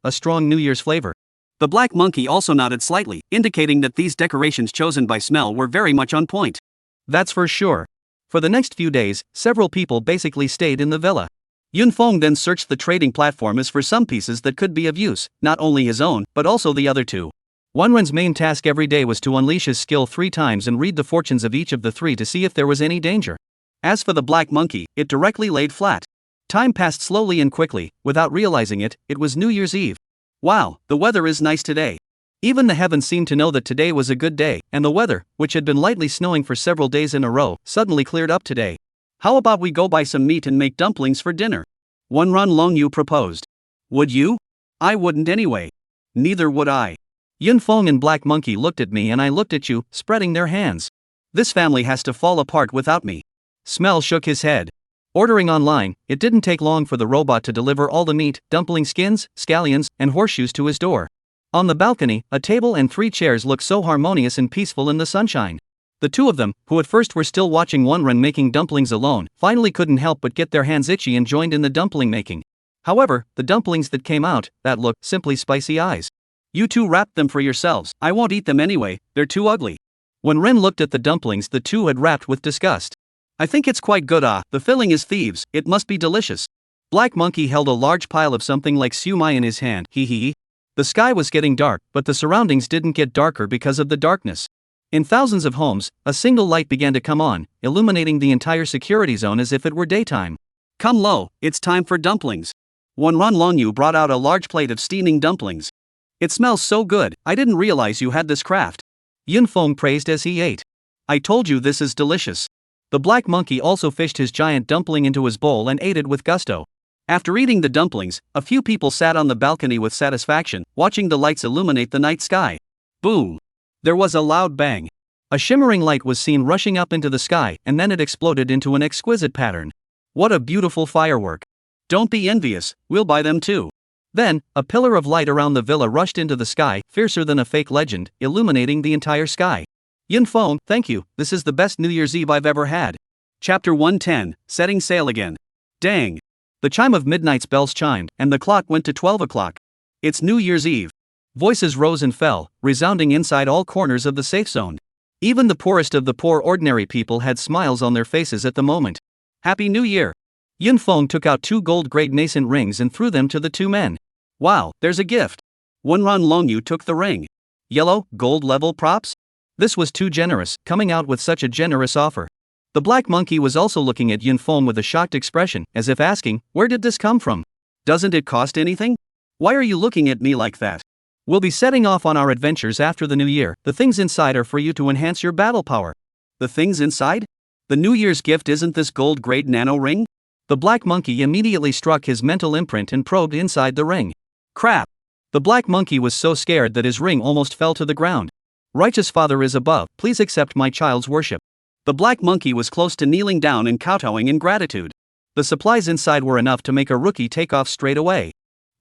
a strong New Year's flavor. The Black Monkey also nodded slightly, indicating that these decorations chosen by Smell were very much on point. That's for sure. For the next few days, several people basically stayed in the villa. Yunfeng then searched the trading platform as for some pieces that could be of use, not only his own, but also the other two. Wenren's main task every day was to unleash his skill 3 times and read the fortunes of each of the 3 to see if there was any danger. As for the Black Monkey, it directly laid flat. Time passed slowly and quickly, without realizing it, it was New Year's Eve. Wow, the weather is nice today. Even the heavens seemed to know that today was a good day, and the weather, which had been lightly snowing for several days in a row, suddenly cleared up today. How about we go buy some meat and make dumplings for dinner? Wenren Longyu proposed. Would you? I wouldn't anyway. Neither would I. Yunfeng and Black Monkey looked at me and I looked at you, spreading their hands. This family has to fall apart without me. Smell shook his head. Ordering online, it didn't take long for the robot to deliver all the meat, dumpling skins, scallions, and horseshoes to his door. On the balcony, a table and 3 chairs looked so harmonious and peaceful in the sunshine. The two of them, who at first were still watching Wonrun making dumplings alone, finally couldn't help but get their hands itchy and joined in the dumpling making. However, the dumplings that came out, that looked simply spicy eyes. You two wrapped them for yourselves. I won't eat them anyway, they're too ugly. When Ren looked at the dumplings the two had wrapped with disgust. I think it's quite good. The filling is thieves, it must be delicious. Black Monkey held a large pile of something like siumai in his hand. Hee. The sky was getting dark, but the surroundings didn't get darker because of the darkness. In thousands of homes, a single light began to come on, illuminating the entire security zone as if it were daytime. Come lo, it's time for dumplings. Wonrun Longyu brought out a large plate of steaming dumplings. It smells so good, I didn't realize you had this craft. Yunfeng praised as he ate. I told you this is delicious. The Black Monkey also fished his giant dumpling into his bowl and ate it with gusto. After eating the dumplings, a few people sat on the balcony with satisfaction, watching the lights illuminate the night sky. Boom! There was a loud bang. A shimmering light was seen rushing up into the sky, and then it exploded into an exquisite pattern. What a beautiful firework! Don't be envious, we'll buy them too. Then, a pillar of light around the villa rushed into the sky, fiercer than a fake legend, illuminating the entire sky. Yunfeng, thank you, this is the best New Year's Eve I've ever had. Chapter 110, Setting Sail Again. Dang! The chime of midnight's bells chimed, and the clock went to 12 o'clock. It's New Year's Eve. Voices rose and fell, resounding inside all corners of the safe zone. Even the poorest of the poor ordinary people had smiles on their faces at the moment. Happy New Year! Yunfeng took out 2 gold-grade nascent rings and threw them to the 2 men. Wow, there's a gift. Wonrun Longyu took the ring. Yellow, gold-level props? This was too generous, coming out with such a generous offer. The Black Monkey was also looking at Yunfeng with a shocked expression, as if asking, where did this come from? Doesn't it cost anything? Why are you looking at me like that? We'll be setting off on our adventures after the new year. The things inside are for you to enhance your battle power. The things inside? The New Year's gift isn't this gold-grade nano ring? The Black Monkey immediately struck his mental imprint and probed inside the ring. Crap! The Black Monkey was so scared that his ring almost fell to the ground. Righteous Father is above, please accept my child's worship. The Black Monkey was close to kneeling down and kowtowing in gratitude. The supplies inside were enough to make a rookie take off straight away.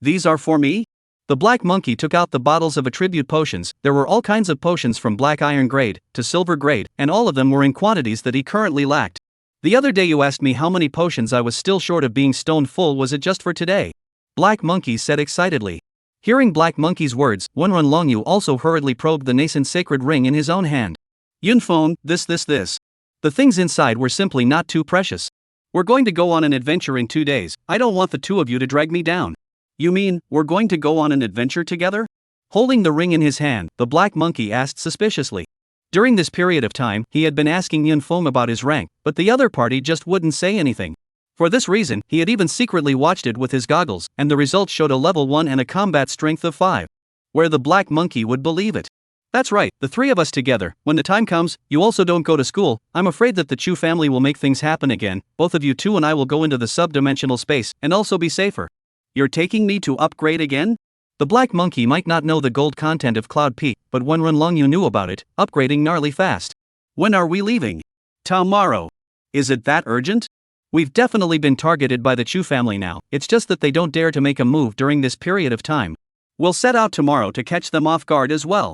These are for me? The Black Monkey took out the bottles of attribute potions. There were all kinds of potions from black iron grade to silver grade, and all of them were in quantities that he currently lacked. The other day you asked me how many potions I was still short of being stone full. Was it just for today? Black Monkey said excitedly. Hearing Black Monkey's words, Wonrun Longyu also hurriedly probed the nascent sacred ring in his own hand. Yunfeng, this. The things inside were simply not too precious. We're going to go on an adventure in 2 days. I don't want the two of you to drag me down. You mean, we're going to go on an adventure together? Holding the ring in his hand, the Black Monkey asked suspiciously. During this period of time, he had been asking Yunfeng about his rank, but the other party just wouldn't say anything. For this reason, he had even secretly watched it with his goggles, and the results showed a level 1 and a combat strength of 5. Where the Black Monkey would believe it. That's right, the 3 of us together. When the time comes, you also don't go to school. I'm afraid that the Chu family will make things happen again. Both of you two and I will go into the sub-dimensional space, and also be safer. You're taking me to upgrade again? The Black Monkey might not know the gold content of Cloud Peak, but Wonrun Longyu knew about it, upgrading gnarly fast. When are we leaving? Tomorrow. Is it that urgent? We've definitely been targeted by the Chu family now, it's just that they don't dare to make a move during this period of time. We'll set out tomorrow to catch them off guard as well.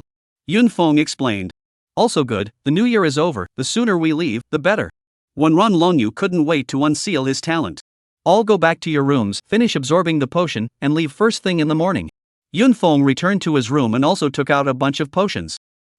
Yunfeng explained. Also good, the new year is over, the sooner we leave, the better. Wonrun Longyu couldn't wait to unseal his talent. All go back to your rooms, finish absorbing the potion, and leave first thing in the morning. Yunfeng returned to his room and also took out a bunch of potions.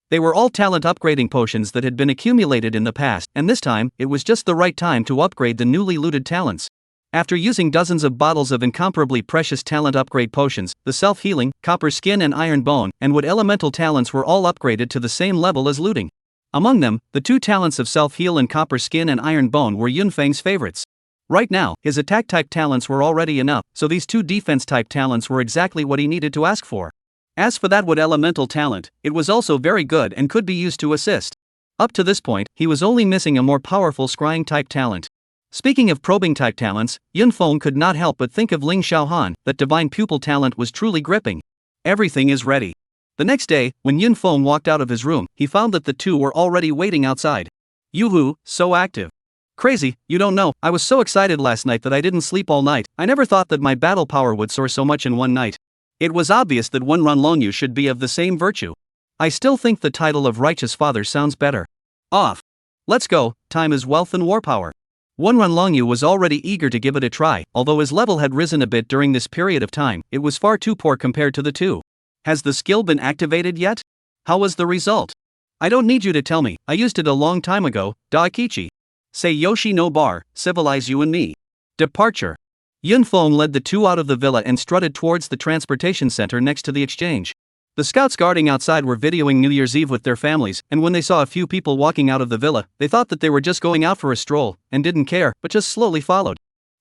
They were all talent upgrading potions that had been accumulated in the past, and this time, it was just the right time to upgrade the newly looted talents. After using dozens of bottles of incomparably precious talent upgrade potions, the self-healing, copper skin and iron bone, and wood elemental talents were all upgraded to the same level as looting. Among them, the 2 talents of self-heal and copper skin and iron bone were Yunfeng's favorites. Right now, his attack-type talents were already enough, so these 2 defense-type talents were exactly what he needed to ask for. As for that wood elemental talent, it was also very good and could be used to assist. Up to this point, he was only missing a more powerful scrying-type talent. Speaking of probing-type talents, Yunfeng could not help but think of Ling Xiaohan. That divine pupil talent was truly gripping. Everything is ready. The next day, when Yunfeng walked out of his room, he found that the 2 were already waiting outside. Yoo-hoo, so active. Crazy, you don't know, I was so excited last night that I didn't sleep all night. I never thought that my battle power would soar so much in one night. It was obvious that one Ranlongyu should be of the same virtue. I still think the title of Righteous Father sounds better. Off. Let's go, time is wealth and war power. One Ranlongyu was already eager to give it a try, although his level had risen a bit during this period of time, it was far too poor compared to the two. Has the skill been activated yet? How was the result? I don't need you to tell me, I used it a long time ago, Daikichi. Say Yoshi no bar, civilize you and me. Departure. Yunfeng led the two out of the villa and strutted towards the transportation center next to the exchange. The scouts guarding outside were videoing New Year's Eve with their families, and when they saw a few people walking out of the villa, they thought that they were just going out for a stroll, and didn't care, but just slowly followed.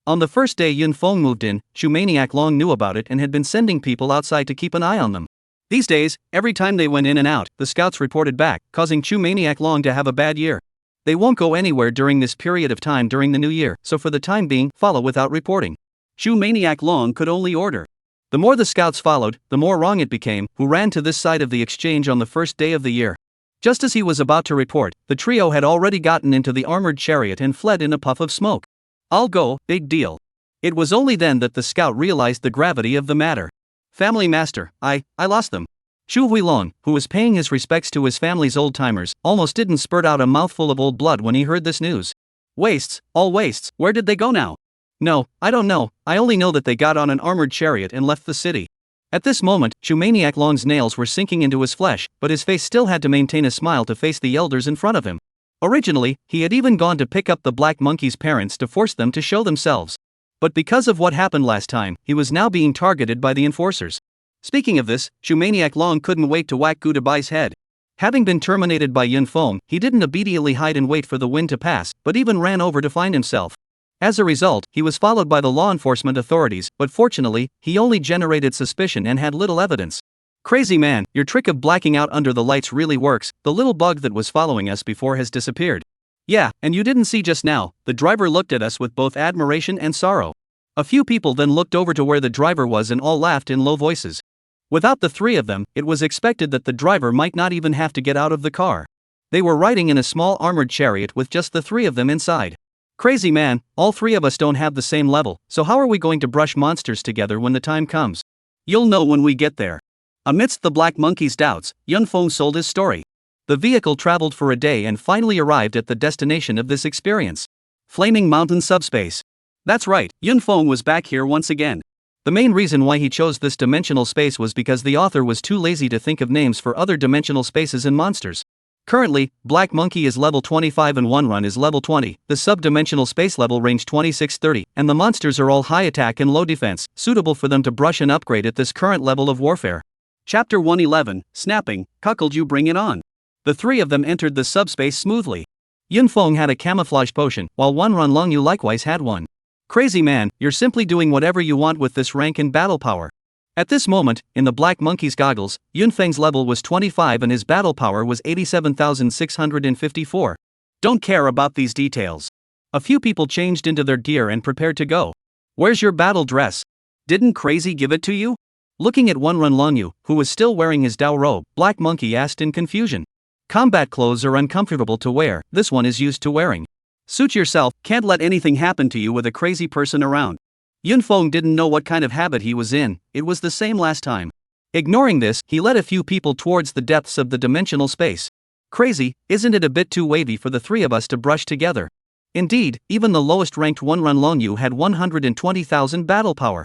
On the first day Yunfeng moved in, Shumaniac Long knew about it and had been sending people outside to keep an eye on them. These days, every time they went in and out, the scouts reported back, causing Shumaniac Long to have a bad year. They won't go anywhere during this period of time during the new year, so for the time being, follow without reporting. Shumaniac Long could only order. The more the scouts followed, the more wrong it became, who ran to this side of the exchange on the first day of the year. Just as he was about to report, the trio had already gotten into the armored chariot and fled in a puff of smoke. I'll go, big deal. It was only then that the scout realized the gravity of the matter. Family master, I lost them. Shu Huilong, who was paying his respects to his family's old-timers, almost didn't spurt out a mouthful of old blood when he heard this news. Wastes, all wastes, where did they go now? No, I don't know, I only know that they got on an armored chariot and left the city. At this moment, Shumaniac Long's nails were sinking into his flesh, but his face still had to maintain a smile to face the elders in front of him. Originally, he had even gone to pick up the Black Monkey's parents to force them to show themselves. But because of what happened last time, he was now being targeted by the enforcers. Speaking of this, Shumaniac Long couldn't wait to whack Gudabai's head. Having been terminated by Yunfeng, he didn't immediately hide and wait for the wind to pass, but even ran over to find himself. As a result, he was followed by the law enforcement authorities, but fortunately, he only generated suspicion and had little evidence. Crazy man, your trick of blacking out under the lights really works, the little bug that was following us before has disappeared. Yeah, and you didn't see just now, the driver looked at us with both admiration and sorrow. A few people then looked over to where the driver was and all laughed in low voices. Without the three of them, it was expected that the driver might not even have to get out of the car. They were riding in a small armored chariot with just the three of them inside. Crazy man, all three of us don't have the same level, so how are we going to brush monsters together when the time comes? You'll know when we get there. Amidst the Black Monkey's doubts, Yunfeng sold his story. The vehicle traveled for a day and finally arrived at the destination of this experience. Flaming Mountain Subspace. That's right, Yunfeng was back here once again. The main reason why he chose this dimensional space was because the author was too lazy to think of names for other dimensional spaces and monsters. Currently, Black Monkey is level 25 and One Run is level 20, the sub-dimensional space level range 26-30, and the monsters are all high attack and low defense, suitable for them to brush and upgrade at this current level of warfare. Chapter 111, Snapping, Cuckold you bring it on. The three of them entered the subspace smoothly. Yunfeng had a camouflage potion, while One Run Longyu likewise had one. Crazy man, you're simply doing whatever you want with this rank and battle power. At this moment, in the Black Monkey's goggles, Yunfeng's level was 25 and his battle power was 87,654. Don't care about these details. A few people changed into their gear and prepared to go. Where's your battle dress? Didn't Crazy give it to you? Looking at One Run Longyu, who was still wearing his Dao robe, Black Monkey asked in confusion. Combat clothes are uncomfortable to wear, this one is used to wearing. Suit yourself, can't let anything happen to you with a crazy person around. Yunfeng didn't know what kind of habit he was in, it was the same last time. Ignoring this, he led a few people towards the depths of the dimensional space. Crazy, isn't it a bit too wavy for the three of us to brush together? Indeed, even the lowest ranked One Run Longyu had 120,000 battle power.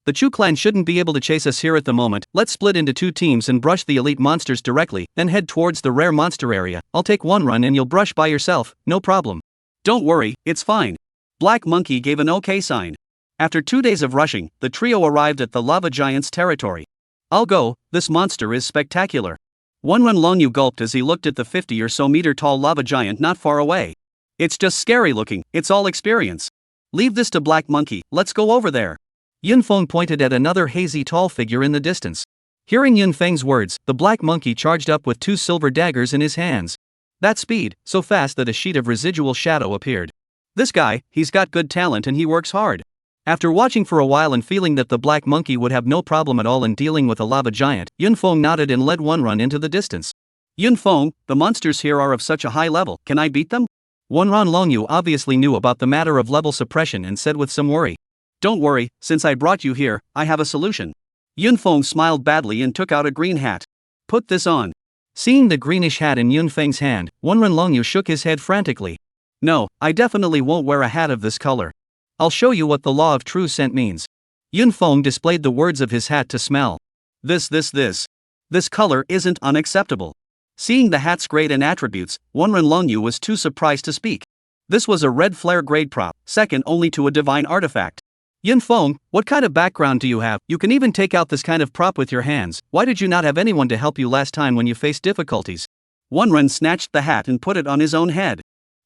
The Chu clan shouldn't be able to chase us here at the moment, let's split into two teams and brush the elite monsters directly, then head towards the rare monster area. I'll take One Run and you'll brush by yourself, no problem. Don't worry, it's fine. Black Monkey gave an OK sign. After 2 days of rushing, the trio arrived at the lava giant's territory. I'll go, this monster is spectacular. One Run Longyu gulped as he looked at the 50 or so meter tall lava giant not far away. It's just scary looking, it's all experience. Leave this to Black Monkey, let's go over there. Yunfeng pointed at another hazy tall figure in the distance. Hearing Yunfeng's words, the Black Monkey charged up with 2 silver daggers in his hands. That speed, so fast that a sheet of residual shadow appeared. This guy, he's got good talent and he works hard. After watching for a while and feeling that the Black Monkey would have no problem at all in dealing with a lava giant, Yunfeng nodded and led One Run into the distance. Yunfeng, the monsters here are of such a high level, can I beat them? Wenran Longyu obviously knew about the matter of level suppression and said with some worry. Don't worry, since I brought you here, I have a solution. Yunfeng smiled badly and took out a green hat. Put this on. Seeing the greenish hat in Yunfeng's hand, Wenran Longyu shook his head frantically. No, I definitely won't wear a hat of this color. I'll show you what the law of true scent means. Yunfeng displayed the words of his hat to smell. This color isn't unacceptable. Seeing the hat's grade and attributes, Wenran Longyu was too surprised to speak. This was a red flare grade prop, second only to a divine artifact. Yunfeng, what kind of background do you have? You can even take out this kind of prop with your hands. Why did you not have anyone to help you last time when you faced difficulties? Wenran snatched the hat and put it on his own head.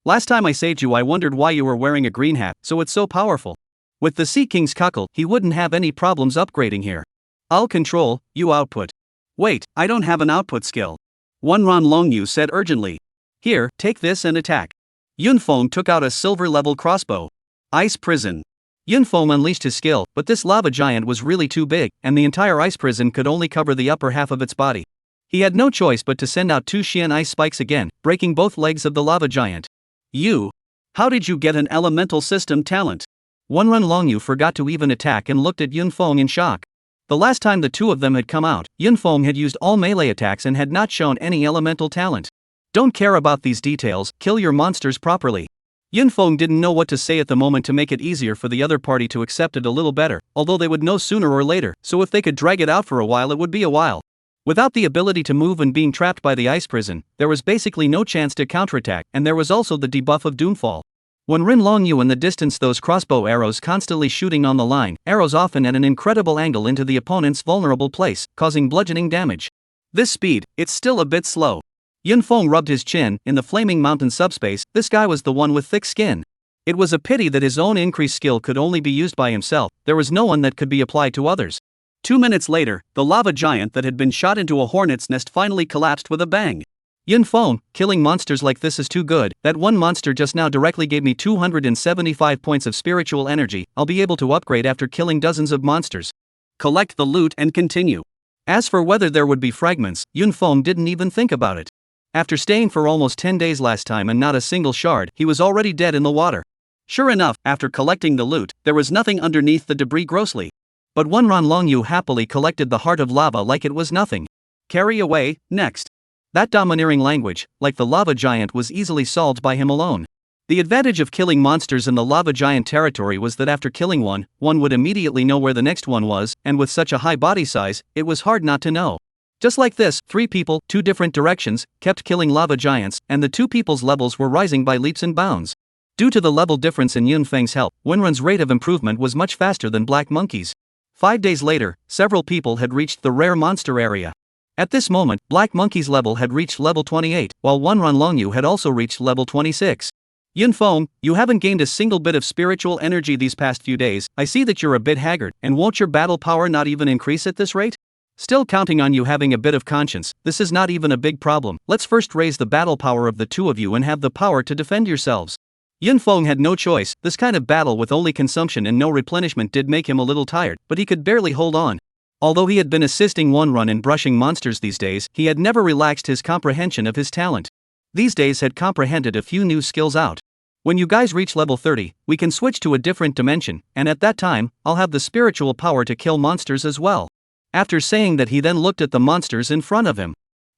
Last time I saved you, I wondered why you were wearing a green hat, so it's so powerful. With the Sea King's cockle, he wouldn't have any problems upgrading here. I'll control, you output. Wait, I don't have an output skill. Wenran Longyu said urgently. Here, take this and attack. Yunfeng took out a silver-level crossbow. Ice Prison. Yunfeng unleashed his skill, but this lava giant was really too big, and the entire ice prison could only cover the upper half of its body. He had no choice but to send out 2 Xian ice spikes again, breaking both legs of the lava giant. You? How did you get an elemental system talent? Wenran Longyu forgot to even attack and looked at Yunfeng in shock. The last time the two of them had come out, Yunfeng had used all melee attacks and had not shown any elemental talent. Don't care about these details, kill your monsters properly. Yunfeng didn't know what to say at the moment to make it easier for the other party to accept it a little better, although they would know sooner or later, so if they could drag it out for a while it would be a while. Without the ability to move and being trapped by the ice prison, there was basically no chance to counterattack, and there was also the debuff of Doomfall. When Rin Longyu in the distance, those crossbow arrows constantly shooting on the line, arrows often at an incredible angle into the opponent's vulnerable place, causing bludgeoning damage. This speed, it's still a bit slow. Yunfeng rubbed his chin. In the flaming mountain subspace, this guy was the one with thick skin. It was a pity that his own increased skill could only be used by himself, there was no one that could be applied to others. 2 minutes later, the lava giant that had been shot into a hornet's nest finally collapsed with a bang. Yunfeng, killing monsters like this is too good. That one monster just now directly gave me 275 points of spiritual energy. I'll be able to upgrade after killing dozens of monsters. Collect the loot and continue. As for whether there would be fragments, Yunfeng didn't even think about it. After staying for almost 10 days last time and not a single shard, he was already dead in the water. Sure enough, after collecting the loot, there was nothing underneath the debris grossly. But Wenran Longyu happily collected the heart of lava like it was nothing. Carry away, next. That domineering language, like the lava giant, was easily solved by him alone. The advantage of killing monsters in the lava giant territory was that after killing one would immediately know where the next one was, and with such a high body size, it was hard not to know. Just like this, 3 people, 2 different directions, kept killing lava giants, and the 2 people's levels were rising by leaps and bounds. Due to the level difference in Yunfeng's help, Wenran's rate of improvement was much faster than Black Monkey's. 5 days later, several people had reached the rare monster area. At this moment, Black Monkey's level had reached level 28, while Wenran Longyu had also reached level 26. Yunfeng, you haven't gained a single bit of spiritual energy these past few days. I see that you're a bit haggard, and won't your battle power not even increase at this rate? Still counting on you having a bit of conscience. This is not even a big problem. Let's first raise the battle power of the 2 of you and have the power to defend yourselves. Yunfeng had no choice. This kind of battle with only consumption and no replenishment did make him a little tired, but he could barely hold on. Although he had been assisting Wenran in brushing monsters these days, he had never relaxed his comprehension of his talent. These days had comprehended a few new skills out. When you guys reach level 30, we can switch to a different dimension, and at that time, I'll have the spiritual power to kill monsters as well. After saying that, he then looked at the monsters in front of him.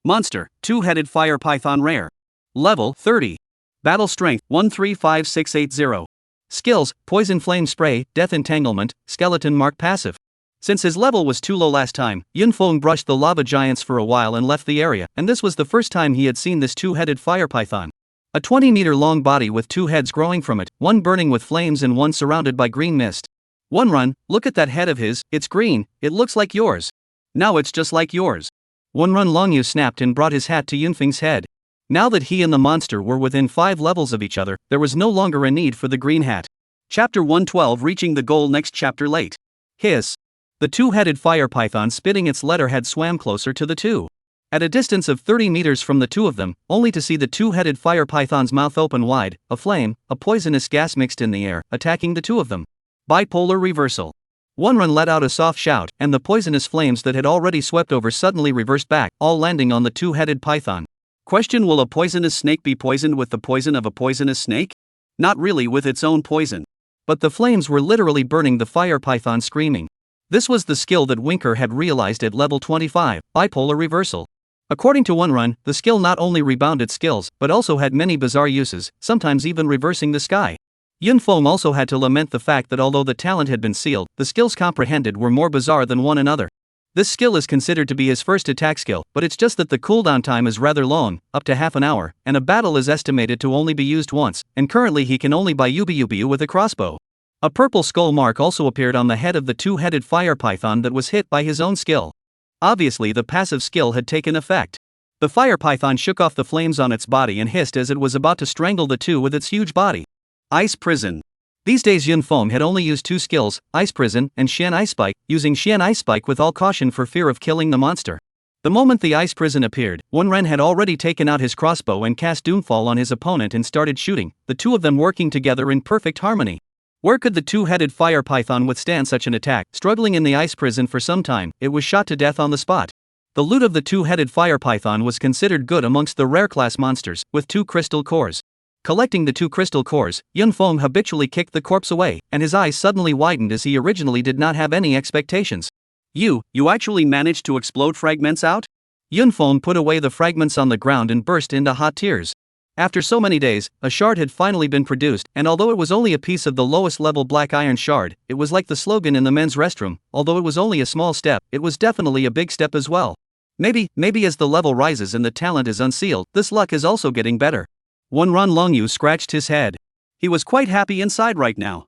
Monster, 2-headed fire python rare. Level 30. Battle strength 135680. Skills, poison flame spray, death entanglement, skeleton mark passive. Since his level was too low last time, Yunfeng brushed the lava giants for a while and left the area, and this was the first time he had seen this 2-headed fire python. A 20-meter long body with 2 heads growing from it, one burning with flames and one surrounded by green mist. Wenran, look at that head of his, it's green, it looks like yours. Now it's just like yours. Wenran Longyu snapped and brought his hat to Yunfeng's head. Now that he and the monster were within 5 levels of each other, there was no longer a need for the green hat. Chapter 112, reaching the goal next chapter late. Hiss. The 2-headed fire python spitting its letterhead swam closer to the 2. At a distance of 30 meters from the 2 of them, only to see the 2-headed fire python's mouth open wide, a flame, a poisonous gas mixed in the air, attacking the 2 of them. Bipolar reversal. Wenran let out a soft shout, and the poisonous flames that had already swept over suddenly reversed back, all landing on the 2-headed python. Question: will a poisonous snake be poisoned with the poison of a poisonous snake? Not really, with its own poison. But the flames were literally burning the fire python, screaming. This was the skill that Winker had realized at level 25, bipolar reversal. According to One Run, the skill not only rebounded skills, but also had many bizarre uses, sometimes even reversing the sky. Yun Feng also had to lament the fact that although the talent had been sealed, the skills comprehended were more bizarre than one another. This skill is considered to be his first attack skill, but it's just that the cooldown time is rather long, up to half an hour, and a battle is estimated to only be used once, and currently he can only buy Yubi with a crossbow. A purple skull mark also appeared on the head of the two-headed fire python that was hit by his own skill. Obviously the passive skill had taken effect. The fire python shook off the flames on its body and hissed as it was about to strangle the two with its huge body. Ice Prison. These days Yun Feng had only used two skills, Ice Prison and Xian Ice Spike, using Xian Ice Spike with all caution for fear of killing the monster. The moment the Ice Prison appeared, One Ren had already taken out his crossbow and cast Doomfall on his opponent and started shooting, the two of them working together in perfect harmony. Where could the two-headed fire python withstand such an attack? Struggling in the Ice Prison for some time, it was shot to death on the spot. The loot of the two-headed fire python was considered good amongst the rare class monsters, with 2 crystal cores. Collecting the 2 crystal cores, Yun Feng habitually kicked the corpse away, and his eyes suddenly widened as he originally did not have any expectations. You actually managed to explode fragments out? Yun Feng put away the fragments on the ground and burst into hot tears. After so many days, a shard had finally been produced, and although it was only a piece of the lowest level black iron shard, it was like the slogan in the men's restroom: although it was only a small step, it was definitely a big step as well. Maybe as the level rises and the talent is unsealed, this luck is also getting better. One Ran Longyu scratched his head. He was quite happy inside right now.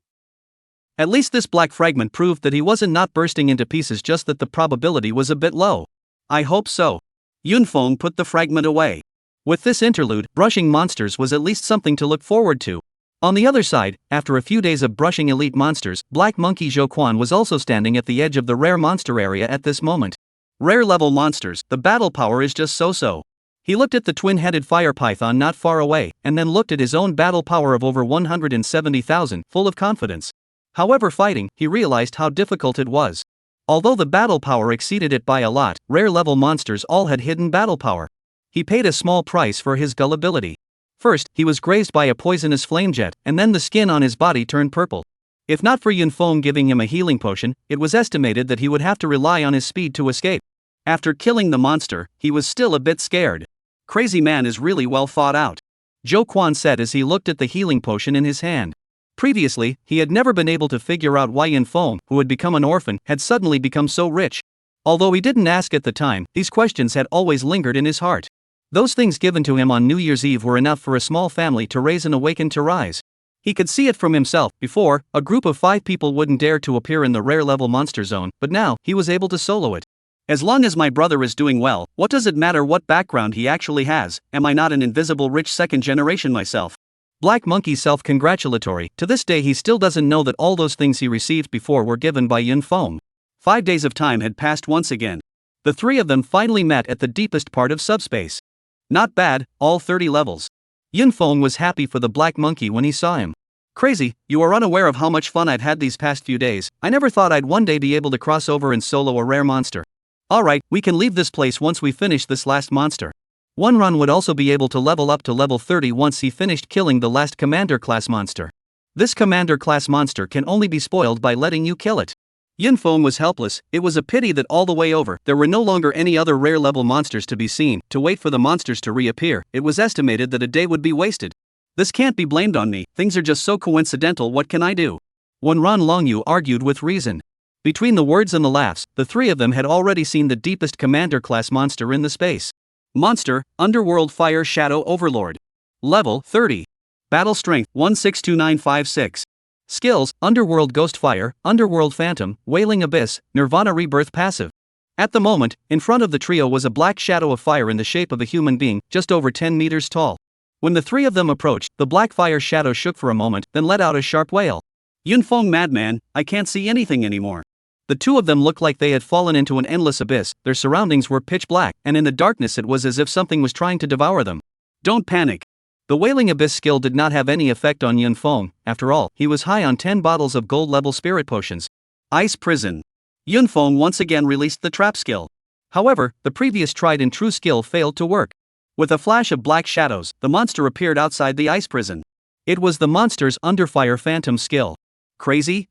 At least this black fragment proved that he wasn't not bursting into pieces, just that the probability was a bit low. I hope so. Yun Feng put the fragment away. With this interlude, brushing monsters was at least something to look forward to. On the other side, after a few days of brushing elite monsters, Black Monkey Zhou Quan was also standing at the edge of the rare monster area at this moment. Rare level monsters, the battle power is just so-so. He looked at the twin-headed fire python not far away, and then looked at his own battle power of over 170,000, full of confidence. However, fighting, he realized how difficult it was. Although the battle power exceeded it by a lot, rare-level monsters all had hidden battle power. He paid a small price for his gullibility. First, he was grazed by a poisonous flame jet, and then the skin on his body turned purple. If not for Yun Feng giving him a healing potion, it was estimated that he would have to rely on his speed to escape. After killing the monster, he was still a bit scared. Crazy man is really well thought out, Zhou Quan said as he looked at the healing potion in his hand. Previously, he had never been able to figure out why Yun Feng, who had become an orphan, had suddenly become so rich. Although he didn't ask at the time, these questions had always lingered in his heart. Those things given to him on New Year's Eve were enough for a small family to raise and awaken to rise. He could see it from himself. Before, a group of 5 people wouldn't dare to appear in the rare level monster zone, but now, he was able to solo it. As long as my brother is doing well, what does it matter what background he actually has? Am I not an invisible rich second generation myself? Black Monkey self-congratulatory. To this day he still doesn't know that all those things he received before were given by Yun Feng. 5 days of time had passed once again. The 3 of them finally met at the deepest part of subspace. Not bad, all 30 levels. Yun Feng was happy for the Black Monkey when he saw him. Crazy, you are unaware of how much fun I've had these past few days. I never thought I'd one day be able to cross over and solo a rare monster. Alright, we can leave this place once we finish this last monster. One Run would also be able to level up to level 30 once he finished killing the last commander class monster. This commander class monster can only be spoiled by letting you kill it. Yun Feng was helpless. It was a pity that all the way over, there were no longer any other rare level monsters to be seen. To wait for the monsters to reappear, it was estimated that a day would be wasted. This can't be blamed on me, things are just so coincidental, what can I do? One Ran Longyu argued with reason. Between the words and the laughs, the 3 of them had already seen the deepest commander class monster in the space. Monster, Underworld Fire Shadow Overlord. Level 30. Battle Strength 162956. Skills: Underworld Ghost Fire, Underworld Phantom, Wailing Abyss, Nirvana Rebirth Passive. At the moment, in front of the trio was a black shadow of fire in the shape of a human being, just over 10 meters tall. When the 3 of them approached, the black fire shadow shook for a moment, then let out a sharp wail. Yun Feng, madman, I can't see anything anymore. The 2 of them looked like they had fallen into an endless abyss. Their surroundings were pitch black, and in the darkness it was as if something was trying to devour them. Don't panic. The Wailing Abyss skill did not have any effect on Yun Feng. After all, he was high on 10 bottles of gold-level spirit potions. Ice Prison. Yun Feng once again released the trap skill. However, the previous tried and true skill failed to work. With a flash of black shadows, the monster appeared outside the ice prison. It was the monster's underfire phantom skill. Crazy?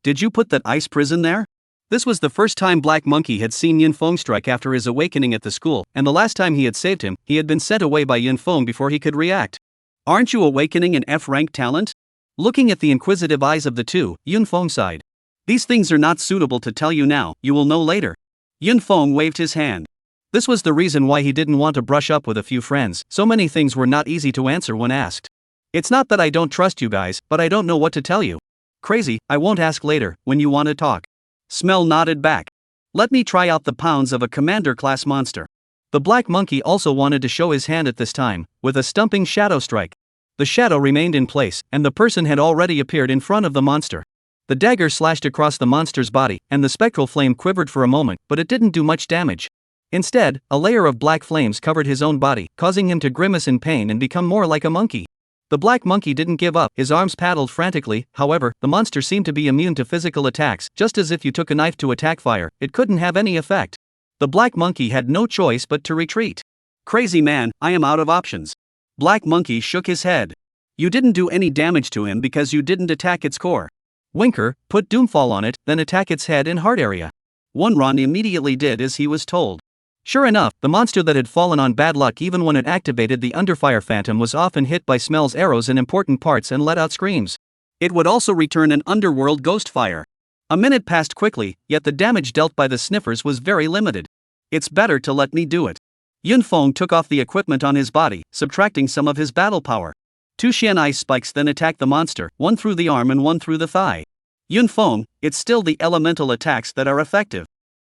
Did you put that ice prison there? This was the first time Black Monkey had seen Yunfeng strike after his awakening at the school, and the last time he had saved him, he had been sent away by Yunfeng before he could react. Aren't you awakening an F-rank talent? Looking at the inquisitive eyes of the two, Yunfeng sighed. These things are not suitable to tell you now, you will know later. Yunfeng waved his hand. This was the reason why he didn't want to brush up with a few friends, so many things were not easy to answer when asked. It's not that I don't trust you guys, but I don't know what to tell you. Crazy, I won't ask later, when you want to talk. Smell nodded back. Let me try out the pounds of a commander-class monster. The Black Monkey also wanted to show his hand at this time, with a stumping shadow strike. The shadow remained in place, and the person had already appeared in front of the monster. The dagger slashed across the monster's body, and the spectral flame quivered for a moment, but it didn't do much damage. Instead, a layer of black flames covered his own body, causing him to grimace in pain and become more like a monkey. The Black Monkey didn't give up, his arms paddled frantically. However, the monster seemed to be immune to physical attacks, just as if you took a knife to attack fire, it couldn't have any effect. The Black Monkey had no choice but to retreat. Crazy man, I am out of options. Black Monkey shook his head. You didn't do any damage to him because you didn't attack its core. Winker, put Doomfall on it, then attack its head and heart area. Wonron immediately did as he was told. Sure enough, the monster that had fallen on bad luck even when it activated the Underfire Phantom was often hit by Smell's arrows in important parts and let out screams. It would also return an underworld ghost fire. A minute passed quickly, yet the damage dealt by the sniffers was very limited. It's better to let me do it. Yunfeng took off the equipment on his body, subtracting some of his battle power. 2 Xian ice spikes then attacked the monster, one through the arm and one through the thigh. Yunfeng, it's still the elemental attacks that are effective.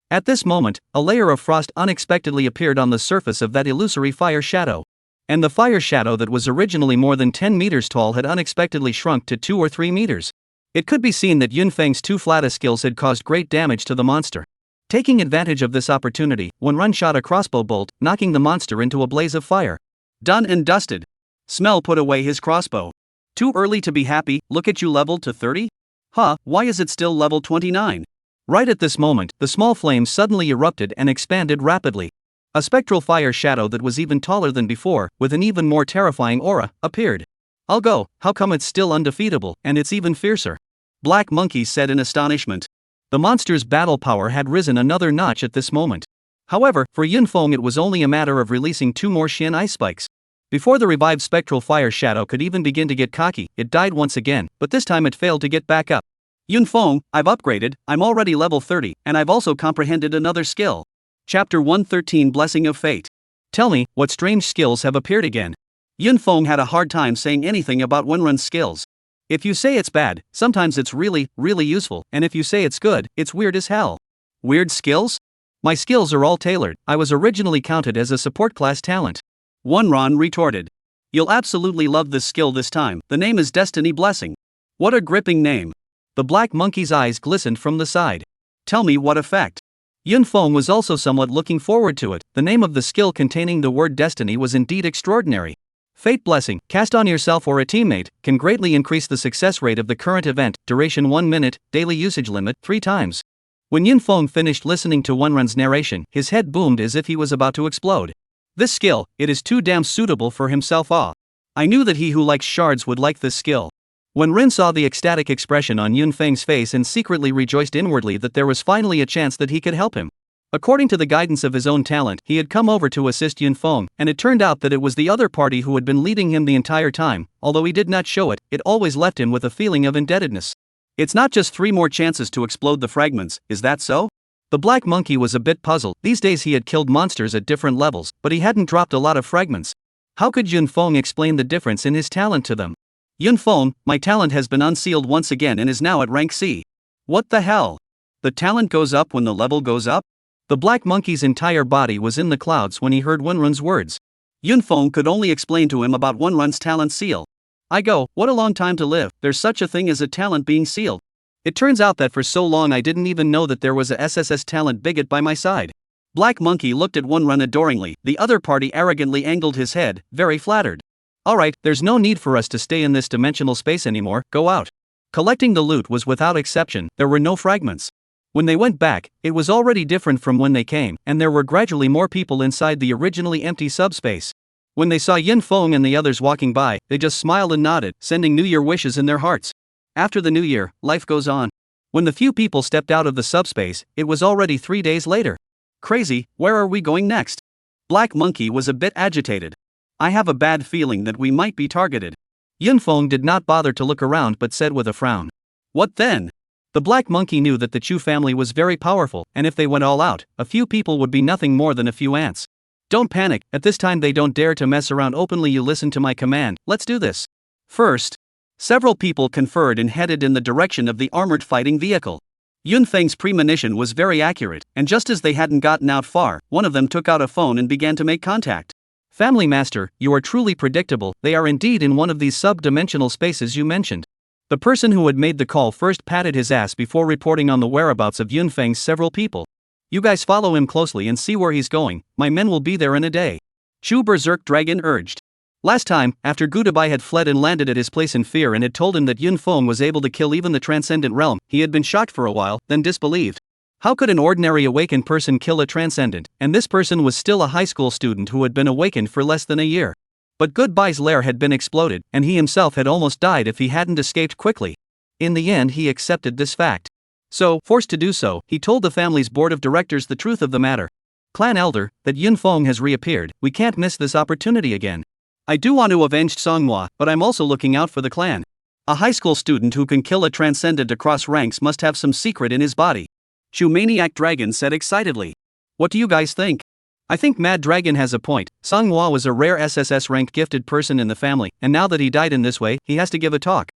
At this moment, a layer of frost unexpectedly appeared on the surface of that illusory fire shadow. And the fire shadow that was originally more than 10 meters tall had unexpectedly shrunk to 2 or 3 meters. It could be seen that Yunfeng's 2 flatus skills had caused great damage to the monster. Taking advantage of this opportunity, Wenrun shot a crossbow bolt, knocking the monster into a blaze of fire. Done and dusted. Smell put away his crossbow. Too early to be happy, look at you leveled to 30? Huh, why is it still level 29? Right at this moment, the small flame suddenly erupted and expanded rapidly. A spectral fire shadow that was even taller than before, with an even more terrifying aura, appeared. I'll go, how come it's still undefeatable, and it's even fiercer? Black Monkey said in astonishment. The monster's battle power had risen another notch at this moment. However, for Yunfeng it was only a matter of releasing 2 more Xian ice spikes. Before the revived spectral fire shadow could even begin to get cocky, it died once again, but this time it failed to get back up. Yunfeng, I've upgraded, I'm already level 30, and I've also comprehended another skill. Chapter 113 Blessing of Fate. Tell me, what strange skills have appeared again? Yunfeng had a hard time saying anything about Wenrun's skills. If you say it's bad, sometimes it's really useful, and if you say it's good, it's weird as hell. Weird skills? My skills are all tailored, I was originally counted as a support class talent. Wenrun retorted. You'll absolutely love this skill this time, the name is Destiny Blessing. What a gripping name. The Black Monkey's eyes glistened from the side. Tell me what effect. Yunfeng was also somewhat looking forward to it. The name of the skill containing the word destiny was indeed extraordinary. Fate Blessing, cast on yourself or a teammate, can greatly increase the success rate of the current event, duration 1 minute, daily usage limit 3 times. When Yunfeng finished listening to Wenrun's narration, his head boomed as if he was about to explode. This skill, it is too damn suitable for himself. I knew that he who likes shards would like this skill. When Rin saw the ecstatic expression on Yunfeng's face and secretly rejoiced inwardly that there was finally a chance that he could help him. According to the guidance of his own talent, he had come over to assist Yunfeng, and it turned out that it was the other party who had been leading him the entire time. Although he did not show it, it always left him with a feeling of indebtedness. It's not just 3 more chances to explode the fragments, is that so? The Black Monkey was a bit puzzled. These days he had killed monsters at different levels, but he hadn't dropped a lot of fragments. How could Yunfeng explain the difference in his talent to them? Yunfeng, my talent has been unsealed once again and is now at rank C. What the hell? The talent goes up when the level goes up? The Black Monkey's entire body was in the clouds when he heard Wenrun's words. Yunfeng could only explain to him about Wenrun's talent seal. What a long time to live, there's such a thing as a talent being sealed. It turns out that for so long I didn't even know that there was a SSS talent bigot by my side. Black Monkey looked at Wenrun adoringly, the other party arrogantly angled his head, very flattered. Alright, there's no need for us to stay in this dimensional space anymore, go out. Collecting the loot was without exception, there were no fragments. When they went back, it was already different from when they came, and there were gradually more people inside the originally empty subspace. When they saw Yin Feng and the others walking by, they just smiled and nodded, sending New Year wishes in their hearts. After the New Year, life goes on. When the few people stepped out of the subspace, it was already 3 days later. Crazy, where are we going next? Black Monkey was a bit agitated. I have a bad feeling that we might be targeted. Yin Feng did not bother to look around but said with a frown. What then? The Black Monkey knew that the Chu family was very powerful, and if they went all out, a few people would be nothing more than a few ants. Don't panic, at this time they don't dare to mess around openly. You listen to my command, let's do this. First. Several people conferred and headed in the direction of the armored fighting vehicle. Yun Feng's premonition was very accurate, and just as they hadn't gotten out far, one of them took out a phone and began to make contact. Family Master, you are truly predictable, they are indeed in one of these sub-dimensional spaces you mentioned. The person who had made the call first patted his ass before reporting on the whereabouts of Yun Feng's several people. You guys follow him closely and see where he's going, my men will be there in a day. Chu Berserk Dragon urged. Last time, after Gutabai had fled and landed at his place in fear and had told him that Yun Feng was able to kill even the Transcendent Realm, he had been shocked for a while, then disbelieved. How could an ordinary awakened person kill a Transcendent, and this person was still a high school student who had been awakened for less than a year? But Goodbye's lair had been exploded, and he himself had almost died if he hadn't escaped quickly. In the end he accepted this fact. So, forced to do so, he told the family's board of directors the truth of the matter. Clan Elder, that Yun Feng has reappeared, we can't miss this opportunity again. I do want to avenge Songhua, but I'm also looking out for the clan. A high school student who can kill a transcendent across ranks must have some secret in his body. Chu Maniac Dragon said excitedly. What do you guys think? I think Mad Dragon has a point. Songhua was a rare SSS ranked gifted person in the family, and now that he died in this way, he has to give a talk.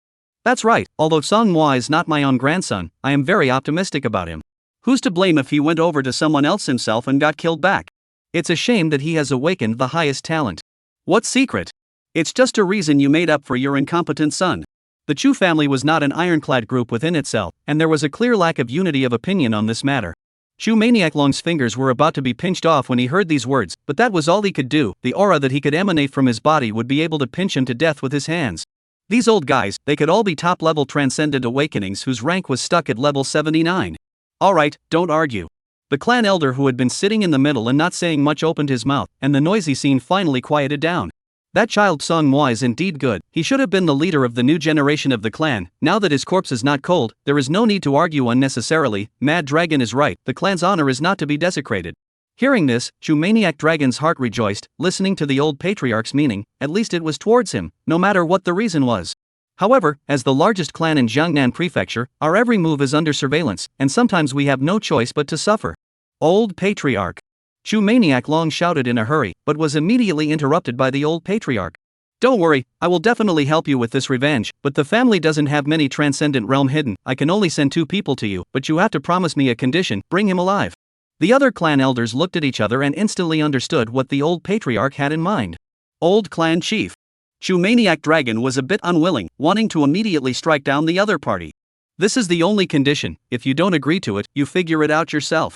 That's right, although Songhua is not my own grandson, I am very optimistic about him. Who's to blame if he went over to someone else himself and got killed back? It's a shame that he has awakened the highest talent. What secret? It's just a reason you made up for your incompetent son. The Chu family was not an ironclad group within itself, and there was a clear lack of unity of opinion on this matter. Chu Maniac Long's fingers were about to be pinched off when he heard these words, but that was all he could do. The aura that he could emanate from his body would be able to pinch him to death with his hands. These old guys, they could all be top-level transcendent awakenings whose rank was stuck at level 79. Alright, don't argue. The clan elder who had been sitting in the middle and not saying much opened his mouth, and the noisy scene finally quieted down. That child Songhua is indeed good, he should have been the leader of the new generation of the clan. Now that his corpse is not cold, there is no need to argue unnecessarily. Mad Dragon is right, the clan's honor is not to be desecrated. Hearing this, Chu Maniac Dragon's heart rejoiced, listening to the old patriarch's meaning, at least it was towards him, no matter what the reason was. However, as the largest clan in Jiangnan Prefecture, our every move is under surveillance, and sometimes we have no choice but to suffer. Old Patriarch. Chu Maniac Long shouted in a hurry, but was immediately interrupted by the old patriarch. Don't worry, I will definitely help you with this revenge, but the family doesn't have many transcendent realm hidden. I can only send 2 people to you, but you have to promise me a condition, bring him alive. The other clan elders looked at each other and instantly understood what the old patriarch had in mind. Old clan chief. Chu Maniac Dragon was a bit unwilling, wanting to immediately strike down the other party. This is the only condition, if you don't agree to it, you figure it out yourself.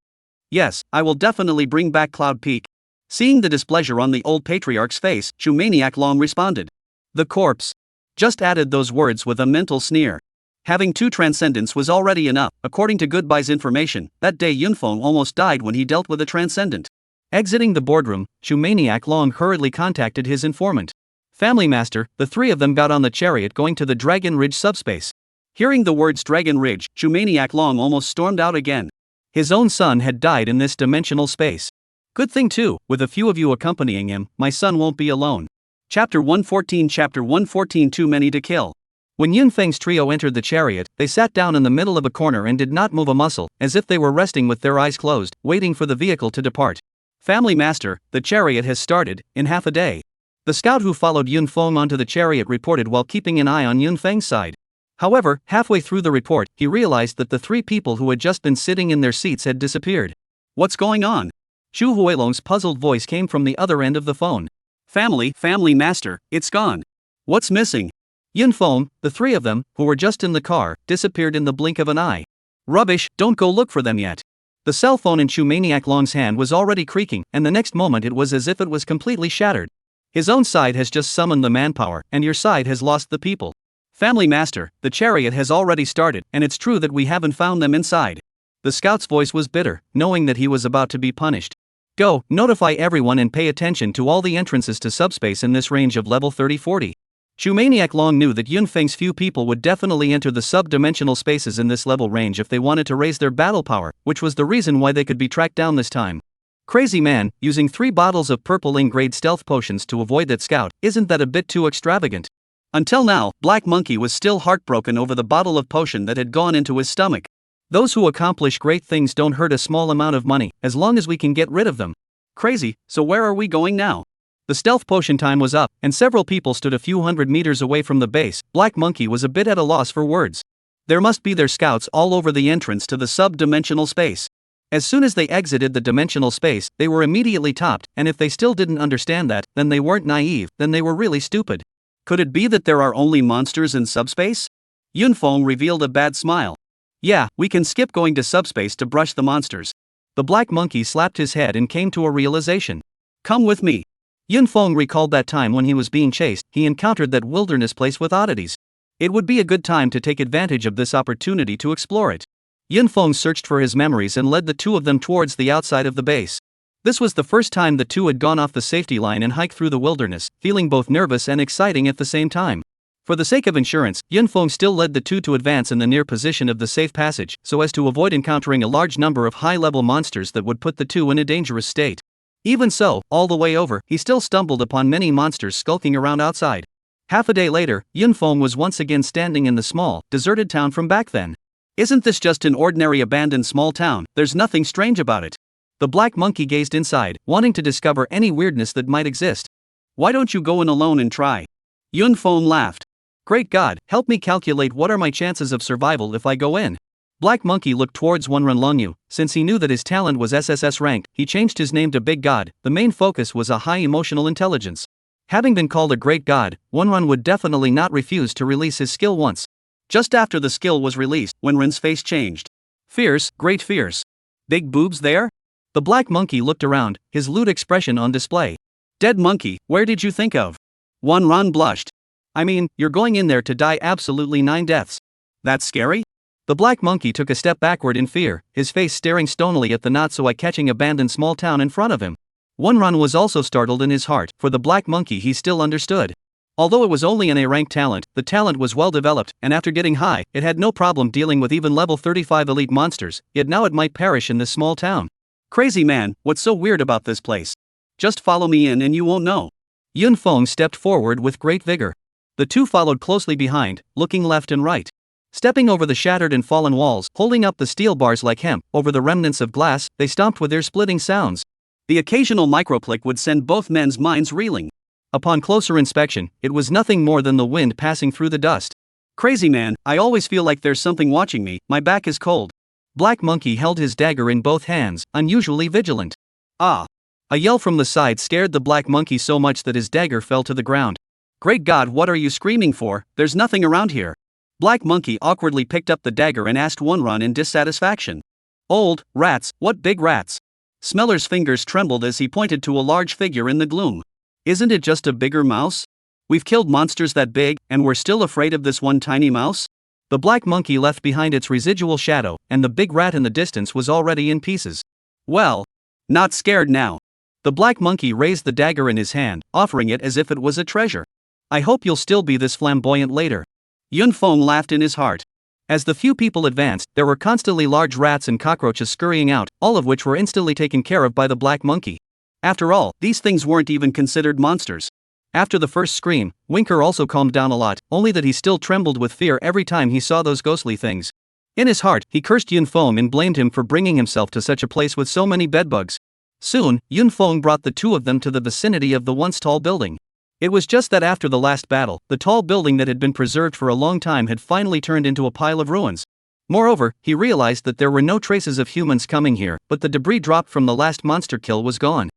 Yes, I will definitely bring back Cloud Peak. Seeing the displeasure on the old patriarch's face, Chu Maniac Long responded. The corpse. Just added those words with a mental sneer. Having 2 transcendents was already enough. According to Goodbye's information, that day Yun Feng almost died when he dealt with a transcendent. Exiting the boardroom, Chu Maniac Long hurriedly contacted his informant. Family Master, the 3 of them got on the chariot going to the Dragon Ridge subspace. Hearing the words Dragon Ridge, Chu Maniac Long almost stormed out again. His own son had died in this dimensional space. Good thing too, with a few of you accompanying him, my son won't be alone. Chapter 114 Chapter 114 Too Many to Kill. When Yun Feng's trio entered the chariot, they sat down in the middle of a corner and did not move a muscle, as if they were resting with their eyes closed, waiting for the vehicle to depart. Family Master, the chariot has started, in half a day. The scout who followed Yun Feng onto the chariot reported while keeping an eye on Yun Feng's side. However, halfway through the report, he realized that the 3 people who had just been sitting in their seats had disappeared. What's going on? Chu Huilong's puzzled voice came from the other end of the phone. Family Master, it's gone. What's missing? Yun Feng, the 3 of them, who were just in the car, disappeared in the blink of an eye. Rubbish, don't go look for them yet. The cell phone in Chu Maniac Long's hand was already creaking, and the next moment it was as if it was completely shattered. His own side has just summoned the manpower, and your side has lost the people. Family Master, the chariot has already started, and it's true that we haven't found them inside. The scout's voice was bitter, knowing that he was about to be punished. Go, notify everyone and pay attention to all the entrances to subspace in this range of level 30-40. Shumaniac Long knew that Yunfeng's few people would definitely enter the sub-dimensional spaces in this level range if they wanted to raise their battle power, which was the reason why they could be tracked down this time. Crazy man, using 3 bottles of purple grade stealth potions to avoid that scout, isn't that a bit too extravagant? Until now, Black Monkey was still heartbroken over the bottle of potion that had gone into his stomach. Those who accomplish great things don't hurt a small amount of money, as long as we can get rid of them. Crazy, so where are we going now? The stealth potion time was up, and several people stood a few hundred meters away from the base. Black Monkey was a bit at a loss for words. There must be their scouts all over the entrance to the sub-dimensional space. As soon as they exited the dimensional space, they were immediately topped, and if they still didn't understand that, then they weren't naive, then they were really stupid. Could it be that there are only monsters in subspace? Yunfeng revealed a bad smile. Yeah, we can skip going to subspace to brush the monsters. The Black Monkey slapped his head and came to a realization. Come with me. Yunfeng recalled that time when he was being chased, he encountered that wilderness place with oddities. It would be a good time to take advantage of this opportunity to explore it. Yunfeng searched for his memories and led the two of them towards the outside of the base. This was the first time the two had gone off the safety line and hiked through the wilderness, feeling both nervous and exciting at the same time. For the sake of insurance, Yunfeng still led the two to advance in the near position of the safe passage, so as to avoid encountering a large number of high-level monsters that would put the two in a dangerous state. Even so, all the way over, he still stumbled upon many monsters skulking around outside. Half a day later, Yunfeng was once again standing in the small, deserted town from back then. Isn't this just an ordinary abandoned small town? There's nothing strange about it. The Black Monkey gazed inside, wanting to discover any weirdness that might exist. Why don't you go in alone and try? Yunfeng laughed. Great God, help me calculate what are my chances of survival if I go in. Black Monkey looked towards Wenren Longyu. Since he knew that his talent was SSS ranked, he changed his name to Big God. The main focus was a high emotional intelligence. Having been called a great god, Wenren would definitely not refuse to release his skill once. Just after the skill was released, Wenren's face changed. Fierce, great fierce. Big boobs there? The Black Monkey looked around, his lewd expression on display. Dead monkey, where did you think of? Wenren blushed. I mean, you're going in there to die absolutely 9 deaths. That's scary? The Black Monkey took a step backward in fear, his face staring stonily at the not-so-eye-catching abandoned small town in front of him. Wenren was also startled in his heart. For the Black Monkey he still understood. Although it was only an A-rank talent, the talent was well developed, and after getting high, it had no problem dealing with even level 35 elite monsters, yet now it might perish in this small town. Crazy man, what's so weird about this place? Just follow me in and you won't know. Yunfeng stepped forward with great vigor. The two followed closely behind, looking left and right. Stepping over the shattered and fallen walls, holding up the steel bars like hemp, over the remnants of glass, they stomped with their splitting sounds. The occasional microclick would send both men's minds reeling. Upon closer inspection, it was nothing more than the wind passing through the dust. Crazy man, I always feel like there's something watching me, my back is cold. Black Monkey held his dagger in both hands, unusually vigilant. Ah! A yell from the side scared the Black Monkey so much that his dagger fell to the ground. Great God, what are you screaming for? There's nothing around here. Black Monkey awkwardly picked up the dagger and asked Wenren in dissatisfaction. Old rats, what big rats? Smeller's fingers trembled as he pointed to a large figure in the gloom. Isn't it just a bigger mouse? We've killed monsters that big, and we're still afraid of this one tiny mouse? The Black Monkey left behind its residual shadow, and the big rat in the distance was already in pieces. Well, not scared now. The Black Monkey raised the dagger in his hand, offering it as if it was a treasure. I hope you'll still be this flamboyant later. Yunfeng laughed in his heart. As the few people advanced, there were constantly large rats and cockroaches scurrying out, all of which were instantly taken care of by the Black Monkey. After all, these things weren't even considered monsters. After the first scream, Winker also calmed down a lot, only that he still trembled with fear every time he saw those ghostly things. In his heart, he cursed Yunfeng and blamed him for bringing himself to such a place with so many bedbugs. Soon, Yunfeng brought the two of them to the vicinity of the once tall building. It was just that after the last battle, the tall building that had been preserved for a long time had finally turned into a pile of ruins. Moreover, he realized that there were no traces of humans coming here, but the debris dropped from the last monster kill was gone.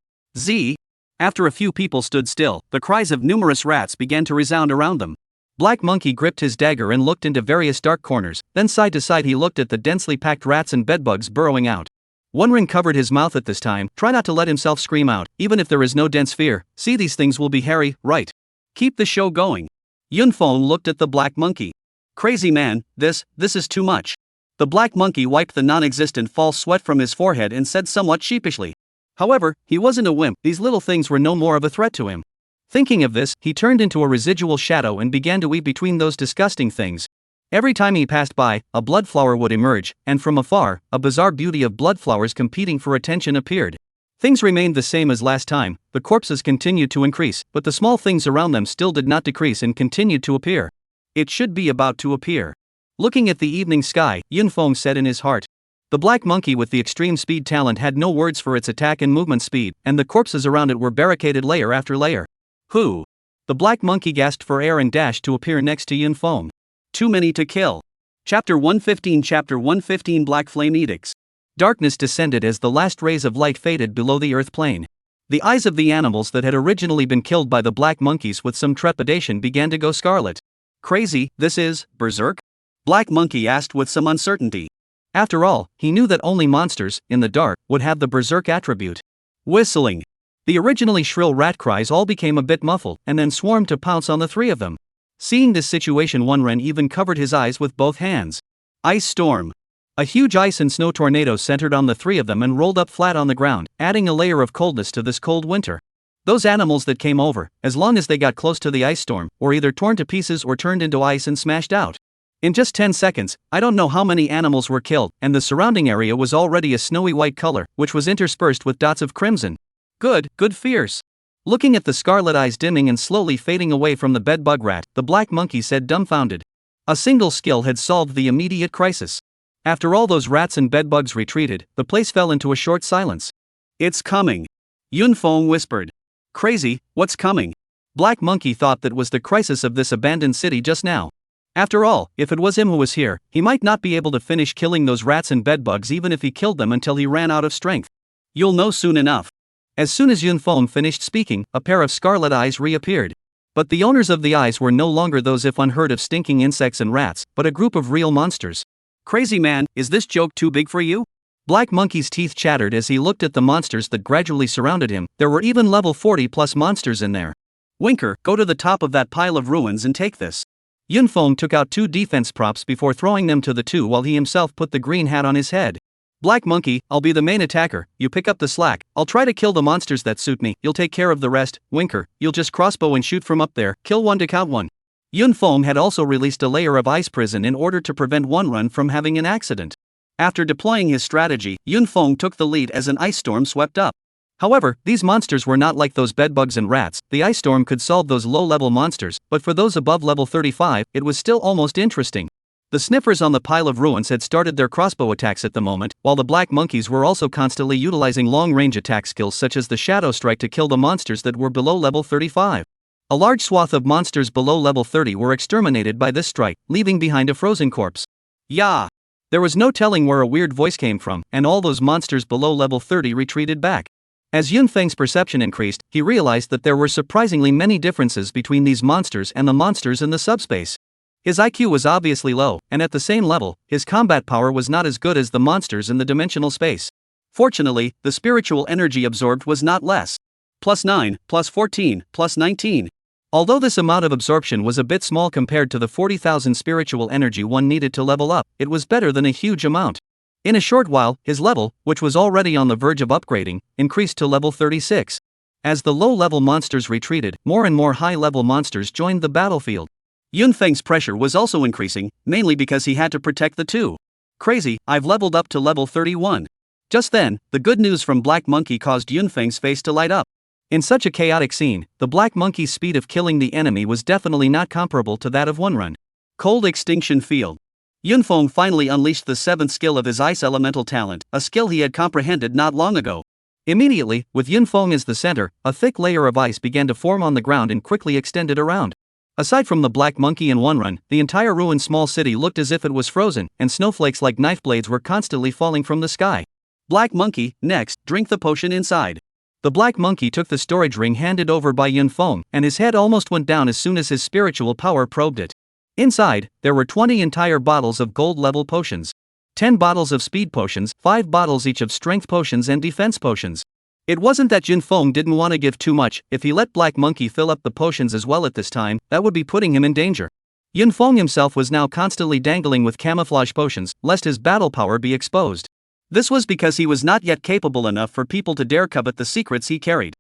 After a few people stood still, the cries of numerous rats began to resound around them. Black Monkey gripped his dagger and looked into various dark corners, then side to side he looked at the densely packed rats and bedbugs burrowing out. Wenren covered his mouth at this time, try not to let himself scream out, even if there is no dense fear. See, these things will be hairy, right? Keep the show going. Yunfeng looked at the Black Monkey. Crazy man, this is too much. The black monkey wiped the non-existent false sweat from his forehead and said somewhat sheepishly. However, he wasn't a wimp, these little things were no more of a threat to him. Thinking of this, he turned into a residual shadow and began to weep between those disgusting things. Every time he passed by, a blood flower would emerge, and from afar, a bizarre beauty of blood flowers competing for attention appeared. Things remained the same as last time, the corpses continued to increase, but the small things around them still did not decrease and continued to appear. It should be about to appear. Looking at the evening sky, Yunfeng said in his heart. The black monkey with the extreme speed talent had no words for its attack and movement speed, and the corpses around it were barricaded layer after layer. Who? The black monkey gasped for air and dashed to appear next to Yunfeng. Too many to kill. Chapter 115 Black Flame Edicts. Darkness descended as the last rays of light faded below the earth plane. The eyes of the animals that had originally been killed by the black monkeys with some trepidation began to go scarlet. Crazy, this is, berserk? Black Monkey asked with some uncertainty. After all, he knew that only monsters, in the dark, would have the berserk attribute. Whistling. The originally shrill rat cries all became a bit muffled and then swarmed to pounce on the three of them. Seeing this situation, Wunren even covered his eyes with both hands. Ice storm. A huge ice and snow tornado centered on the three of them and rolled up flat on the ground, adding a layer of coldness to this cold winter. Those animals that came over, as long as they got close to the ice storm, were either torn to pieces or turned into ice and smashed out. In just 10 seconds, I don't know how many animals were killed, and the surrounding area was already a snowy white color, which was interspersed with dots of crimson. Good fierce. Looking at the scarlet eyes dimming and slowly fading away from the bedbug rat, the black monkey said dumbfounded. A single skill had solved the immediate crisis. After all those rats and bedbugs retreated, the place fell into a short silence. It's coming. Yunfeng whispered. Crazy, what's coming? Black Monkey thought that was the crisis of this abandoned city just now. After all, if it was him who was here, he might not be able to finish killing those rats and bedbugs even if he killed them until he ran out of strength. You'll know soon enough. As soon as Yunfeng finished speaking, a pair of scarlet eyes reappeared. But the owners of the eyes were no longer those if unheard of stinking insects and rats, but a group of real monsters. Crazy man, is this joke too big for you? Black Monkey's teeth chattered as he looked at the monsters that gradually surrounded him. There were even level 40 plus monsters in there. Winker, go to the top of that pile of ruins and take this. Yunfeng took out 2 defense props before throwing them to the two while he himself put the green hat on his head. Black Monkey, I'll be the main attacker, you pick up the slack. I'll try to kill the monsters that suit me, you'll take care of the rest. Winker, you'll just crossbow and shoot from up there, kill one to count one. Yunfeng had also released a layer of ice prison in order to prevent Wunren from having an accident. After deploying his strategy, Yunfeng took the lead as an ice storm swept up. However, these monsters were not like those bedbugs and rats. The ice storm could solve those low-level monsters, but for those above level 35, it was still almost interesting. The sniffers on the pile of ruins had started their crossbow attacks at the moment, while the black monkeys were also constantly utilizing long-range attack skills such as the shadow strike to kill the monsters that were below level 35. A large swath of monsters below level 30 were exterminated by this strike, leaving behind a frozen corpse. Yeah! There was no telling where a weird voice came from, and all those monsters below level 30 retreated back. As Yunfeng's perception increased, he realized that there were surprisingly many differences between these monsters and the monsters in the subspace. His IQ was obviously low, and at the same level, his combat power was not as good as the monsters in the dimensional space. Fortunately, the spiritual energy absorbed was not less. +9, +14, +19. Although this amount of absorption was a bit small compared to the 40,000 spiritual energy one needed to level up, it was better than a huge amount. In a short while, his level, which was already on the verge of upgrading, increased to level 36. As the low-level monsters retreated, more and more high-level monsters joined the battlefield. Yunfeng's pressure was also increasing, mainly because he had to protect the two. Crazy, I've leveled up to level 31. Just then, the good news from Black Monkey caused Yunfeng's face to light up. In such a chaotic scene, the Black Monkey's speed of killing the enemy was definitely not comparable to that of Wunren. Cold Extinction Field. Yunfeng finally unleashed the 7th skill of his ice elemental talent, a skill he had comprehended not long ago. Immediately, with Yunfeng as the center, a thick layer of ice began to form on the ground and quickly extended around. Aside from the Black Monkey and Wunren, the entire ruined small city looked as if it was frozen, and snowflakes like knife blades were constantly falling from the sky. Black Monkey, next, drink the potion inside. The Black Monkey took the storage ring handed over by Yunfeng, and his head almost went down as soon as his spiritual power probed it. Inside, there were 20 entire bottles of gold-level potions. 10 bottles of speed potions, 5 bottles each of strength potions and defense potions. It wasn't that Yunfeng didn't want to give too much. If he let Black Monkey fill up the potions as well at this time, that would be putting him in danger. Yun Feng himself was now constantly dangling with camouflage potions, lest his battle power be exposed. This was because he was not yet capable enough for people to dare covet the secrets he carried.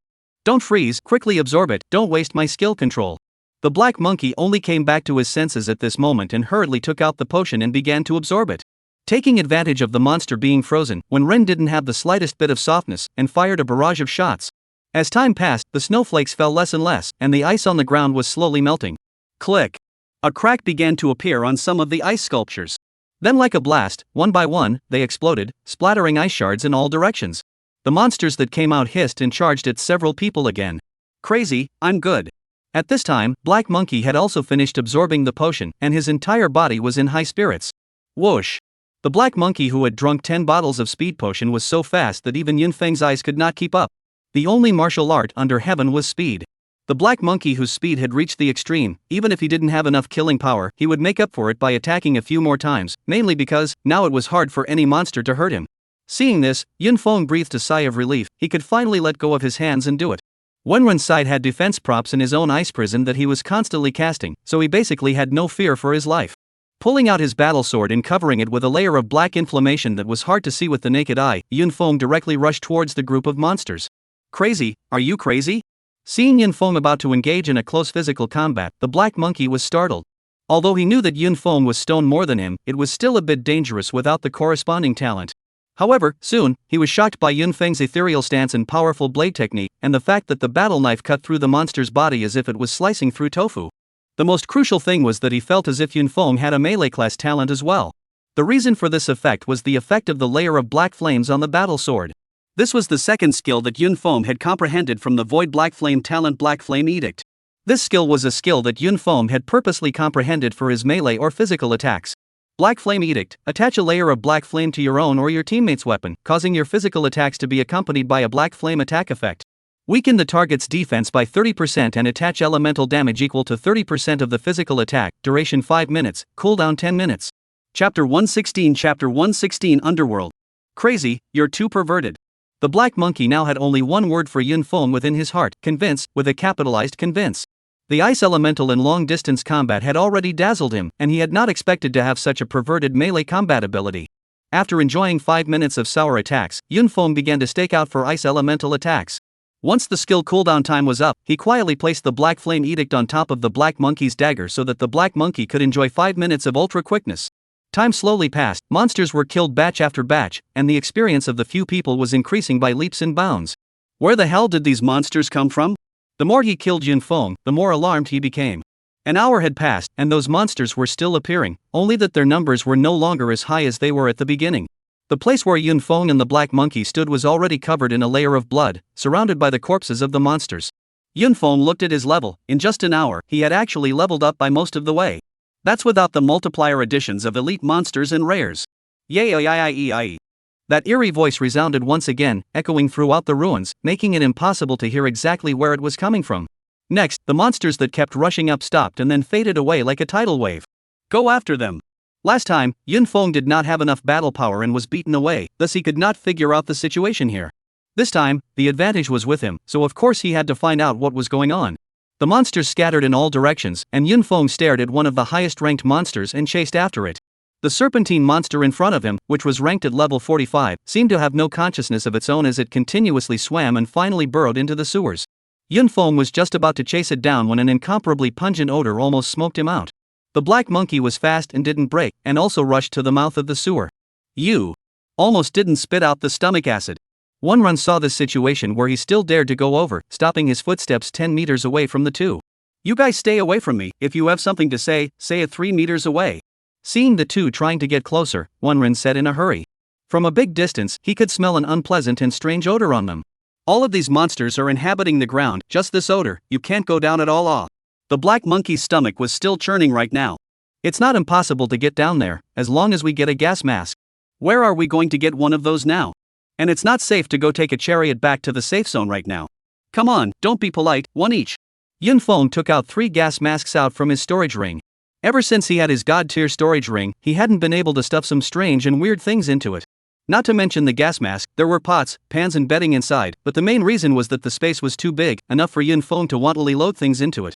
Don't freeze, quickly absorb it, don't waste my skill control. The black monkey only came back to his senses at this moment and hurriedly took out the potion and began to absorb it. Taking advantage of the monster being frozen, when Ren didn't have the slightest bit of softness, and fired a barrage of shots. As time passed, the snowflakes fell less and less, and the ice on the ground was slowly melting. Click! A crack began to appear on some of the ice sculptures. Then like a blast, one by one, they exploded, splattering ice shards in all directions. The monsters that came out hissed and charged at several people again. Crazy, I'm good. At this time, Black Monkey had also finished absorbing the potion, and his entire body was in high spirits. Whoosh! The Black Monkey who had drunk 10 bottles of speed potion was so fast that even Yun Feng's eyes could not keep up. The only martial art under heaven was speed. The Black Monkey whose speed had reached the extreme, even if he didn't have enough killing power, he would make up for it by attacking a few more times, mainly because, now it was hard for any monster to hurt him. Seeing this, Yun Feng breathed a sigh of relief. He could finally let go of his hands and do it. Wenren's side had defense props in his own ice prison that he was constantly casting, so he basically had no fear for his life. Pulling out his battle sword and covering it with a layer of black inflammation that was hard to see with the naked eye, Yun Feng directly rushed towards the group of monsters. Crazy, are you crazy? Seeing Yun Feng about to engage in a close physical combat, the Black Monkey was startled. Although he knew that Yun Feng was stone more than him, it was still a bit dangerous without the corresponding talent. However, soon, he was shocked by Yun Feng's ethereal stance and powerful blade technique, and the fact that the battle knife cut through the monster's body as if it was slicing through tofu. The most crucial thing was that he felt as if Yun Feng had a melee class talent as well. The reason for this effect was the effect of the layer of black flames on the battle sword. This was the second skill that Yun Feng had comprehended from the Void Black Flame talent Black Flame Edict. This skill was a skill that Yun Feng had purposely comprehended for his melee or physical attacks. Black Flame Edict: attach a layer of black flame to your own or your teammate's weapon, causing your physical attacks to be accompanied by a black flame attack effect. Weaken the target's defense by 30% and attach elemental damage equal to 30% of the physical attack, duration 5 minutes, cooldown 10 minutes. Chapter 116 Underworld. Crazy, you're too perverted. The Black Monkey now had only one word for Yun Feng within his heart: convince, with a capitalized convince. The ice elemental in long-distance combat had already dazzled him, and he had not expected to have such a perverted melee combat ability. After enjoying 5 minutes of sour attacks, Yun Feng began to stake out for ice elemental attacks. Once the skill cooldown time was up, he quietly placed the Black Flame Edict on top of the Black Monkey's dagger so that the Black Monkey could enjoy 5 minutes of ultra quickness. Time slowly passed, monsters were killed batch after batch, and the experience of the few people was increasing by leaps and bounds. Where the hell did these monsters come from? The more he killed Yun Feng, the more alarmed he became. An hour had passed, and those monsters were still appearing, only that their numbers were no longer as high as they were at the beginning. The place where Yun Feng and the Black Monkey stood was already covered in a layer of blood, surrounded by the corpses of the monsters. Yun Feng looked at his level. In just an hour, he had actually leveled up by most of the way. That's without the multiplier additions of elite monsters and rares. Yay. That eerie voice resounded once again, echoing throughout the ruins, making it impossible to hear exactly where it was coming from. Next, the monsters that kept rushing up stopped and then faded away like a tidal wave. Go after them. Last time, Yun Feng did not have enough battle power and was beaten away, thus he could not figure out the situation here. This time, the advantage was with him, so of course he had to find out what was going on. The monsters scattered in all directions, and Yun Feng stared at one of the highest-ranked monsters and chased after it. The serpentine monster in front of him, which was ranked at level 45, seemed to have no consciousness of its own as it continuously swam and finally burrowed into the sewers. Yun Feng was just about to chase it down when an incomparably pungent odor almost smoked him out. The Black Monkey was fast and didn't break, and also rushed to the mouth of the sewer. You almost didn't spit out the stomach acid. Wenren saw this situation where he still dared to go over, stopping his footsteps 10 meters away from the two. You guys stay away from me. If you have something to say it 3 meters away. Seeing the two trying to get closer, Wenren said in a hurry. From a big distance, he could smell an unpleasant and strange odor on them. All of these monsters are inhabiting the ground, just this odor, you can't go down at all. The Black Monkey's stomach was still churning right now. It's not impossible to get down there, as long as we get a gas mask. Where are we going to get one of those now? And it's not safe to go take a chariot back to the safe zone right now. Come on, don't be polite, one each. Yun Feng took out 3 gas masks out from his storage ring. Ever since he had his god-tier storage ring, he hadn't been able to stuff some strange and weird things into it. Not to mention the gas mask, there were pots, pans and bedding inside, but the main reason was that the space was too big, enough for Yun Feng to wantedly load things into it.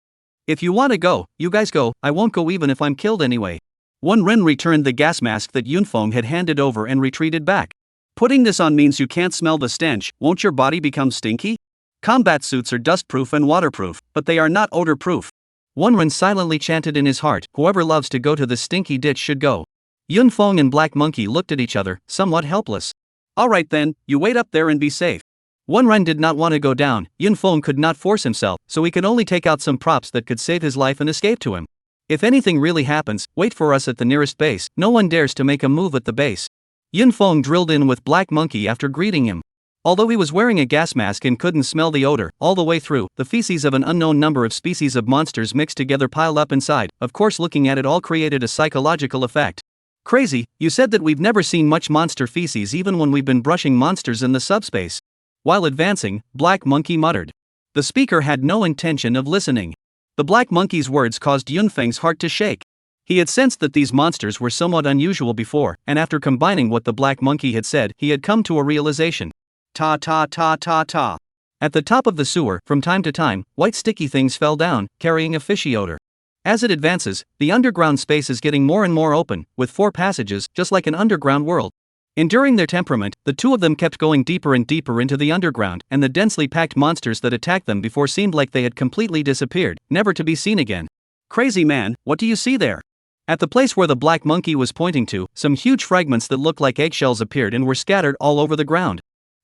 If you wanna go, you guys go, I won't go even if I'm killed anyway. One Ren returned the gas mask that Yunfeng had handed over and retreated back. Putting this on means you can't smell the stench, won't your body become stinky? Combat suits are dustproof and waterproof, but they are not odor-proof. One Ren silently chanted in his heart, whoever loves to go to the stinky ditch should go. Yunfeng and Black Monkey looked at each other, somewhat helpless. Alright then, you wait up there and be safe. One Ren did not want to go down, Yunfeng could not force himself, so he could only take out some props that could save his life and escape to him. If anything really happens, wait for us at the nearest base, no one dares to make a move at the base. Yunfeng drilled in with Black Monkey after greeting him. Although he was wearing a gas mask and couldn't smell the odor, all the way through, the feces of an unknown number of species of monsters mixed together piled up inside, of course looking at it all created a psychological effect. Crazy, you said that we've never seen much monster feces even when we've been brushing monsters in the subspace. While advancing, Black Monkey muttered. The speaker had no intention of listening. The Black Monkey's words caused Yunfeng's heart to shake. He had sensed that these monsters were somewhat unusual before, and after combining what the Black Monkey had said, he had come to a realization. Ta ta ta ta ta. At the top of the sewer, from time to time, white sticky things fell down, carrying a fishy odor. As it advances, the underground space is getting more and more open, with 4 passages, just like an underground world. Enduring their temperament, the two of them kept going deeper and deeper into the underground, and the densely packed monsters that attacked them before seemed like they had completely disappeared, never to be seen again. Crazy man, what do you see there? At the place where the Black Monkey was pointing to, some huge fragments that looked like eggshells appeared and were scattered all over the ground.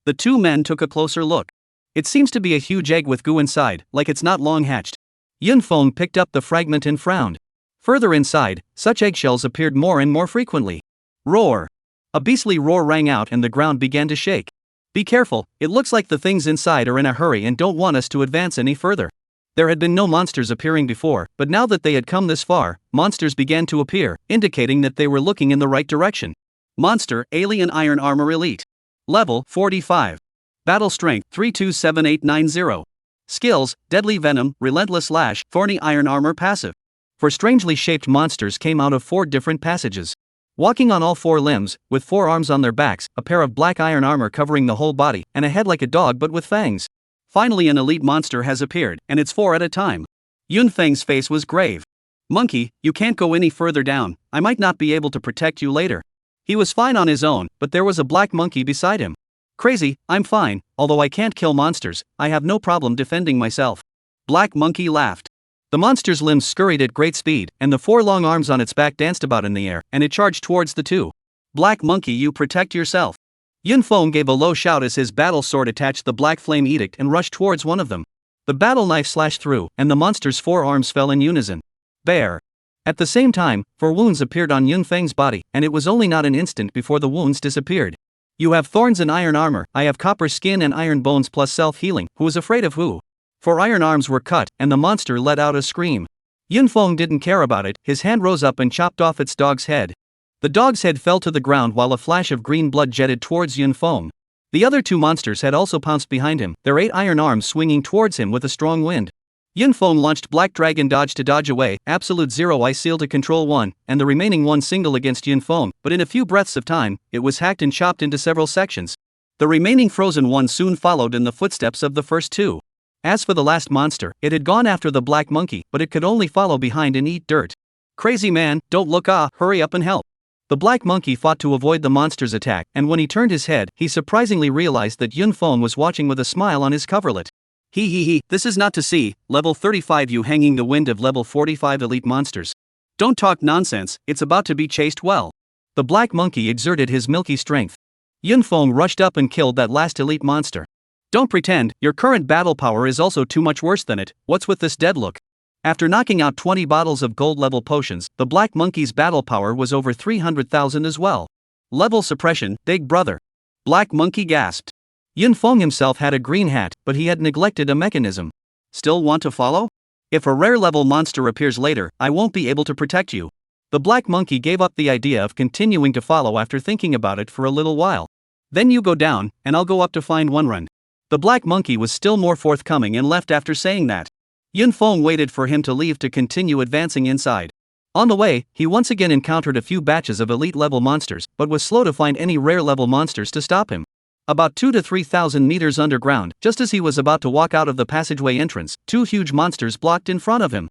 The two men took a closer look. It seems to be a huge egg with goo inside, like it's not long hatched. Yunfeng picked up the fragment and frowned. Further inside, such eggshells appeared more and more frequently. Roar! A beastly roar rang out and the ground began to shake. Be careful, it looks like the things inside are in a hurry and don't want us to advance any further. There had been no monsters appearing before, but now that they had come this far, monsters began to appear, indicating that they were looking in the right direction. Monster, Alien Iron Armor Elite. Level, 45. Battle Strength, 327890. Skills, Deadly Venom, Relentless Lash, Thorny Iron Armor Passive. 4 strangely shaped monsters came out of 4 different passages. Walking on all 4 limbs, with 4 arms on their backs, a pair of black iron armor covering the whole body, and a head like a dog but with fangs. Finally an elite monster has appeared, and it's 4 at a time. Yunfeng's face was grave. Monkey, you can't go any further down, I might not be able to protect you later. He was fine on his own, but there was a Black Monkey beside him. Crazy, I'm fine, although I can't kill monsters, I have no problem defending myself. Black Monkey laughed. The monster's limbs scurried at great speed, and the 4 long arms on its back danced about in the air, and it charged towards the two. Black Monkey, you protect yourself. Yunfeng gave a low shout as his battle sword attached the Black Flame Edict and rushed towards one of them. The battle knife slashed through, and the monster's 4 arms fell in unison. Bear. At the same time, 4 wounds appeared on Yunfeng's body, and it was only not an instant before the wounds disappeared. You have thorns and iron armor, I have copper skin and iron bones plus self-healing, who is afraid of who? 4 iron arms were cut, and the monster let out a scream. Yunfeng didn't care about it, his hand rose up and chopped off its dog's head. The dog's head fell to the ground while a flash of green blood jetted towards Yunfeng. The other 2 monsters had also pounced behind him, their 8 iron arms swinging towards him with a strong wind. Yunfeng launched Black Dragon Dodge to dodge away, Absolute Zero Ice Seal to control 1, and the remaining 1 single against Yunfeng, but in a few breaths of time, it was hacked and chopped into several sections. The remaining frozen 1 soon followed in the footsteps of the first 2. As for the last monster, it had gone after the Black Monkey, but it could only follow behind and eat dirt. Crazy man, don't look hurry up and help. The Black Monkey fought to avoid the monster's attack, and when he turned his head, he surprisingly realized that Yunfeng was watching with a smile on his coverlet. He, this is not to see, level 35 you hanging the wind of level 45 elite monsters. Don't talk nonsense, it's about to be chased well. The Black Monkey exerted his milky strength. Yunfeng rushed up and killed that last elite monster. Don't pretend, your current battle power is also too much worse than it, what's with this dead look? After knocking out 20 bottles of gold level potions, the Black Monkey's battle power was over 300,000 as well. Level suppression, big brother. Black Monkey gasped. Yunfeng himself had a green hat, but he had neglected a mechanism. Still want to follow? If a rare level monster appears later, I won't be able to protect you. The Black Monkey gave up the idea of continuing to follow after thinking about it for a little while. Then you go down, and I'll go up to find one run. The Black Monkey was still more forthcoming and left after saying that. Yunfeng waited for him to leave to continue advancing inside. On the way, he once again encountered a few batches of elite level monsters, but was slow to find any rare level monsters to stop him. About 2,000 to 3,000 meters underground, just as he was about to walk out of the passageway entrance, 2 huge monsters blocked in front of him.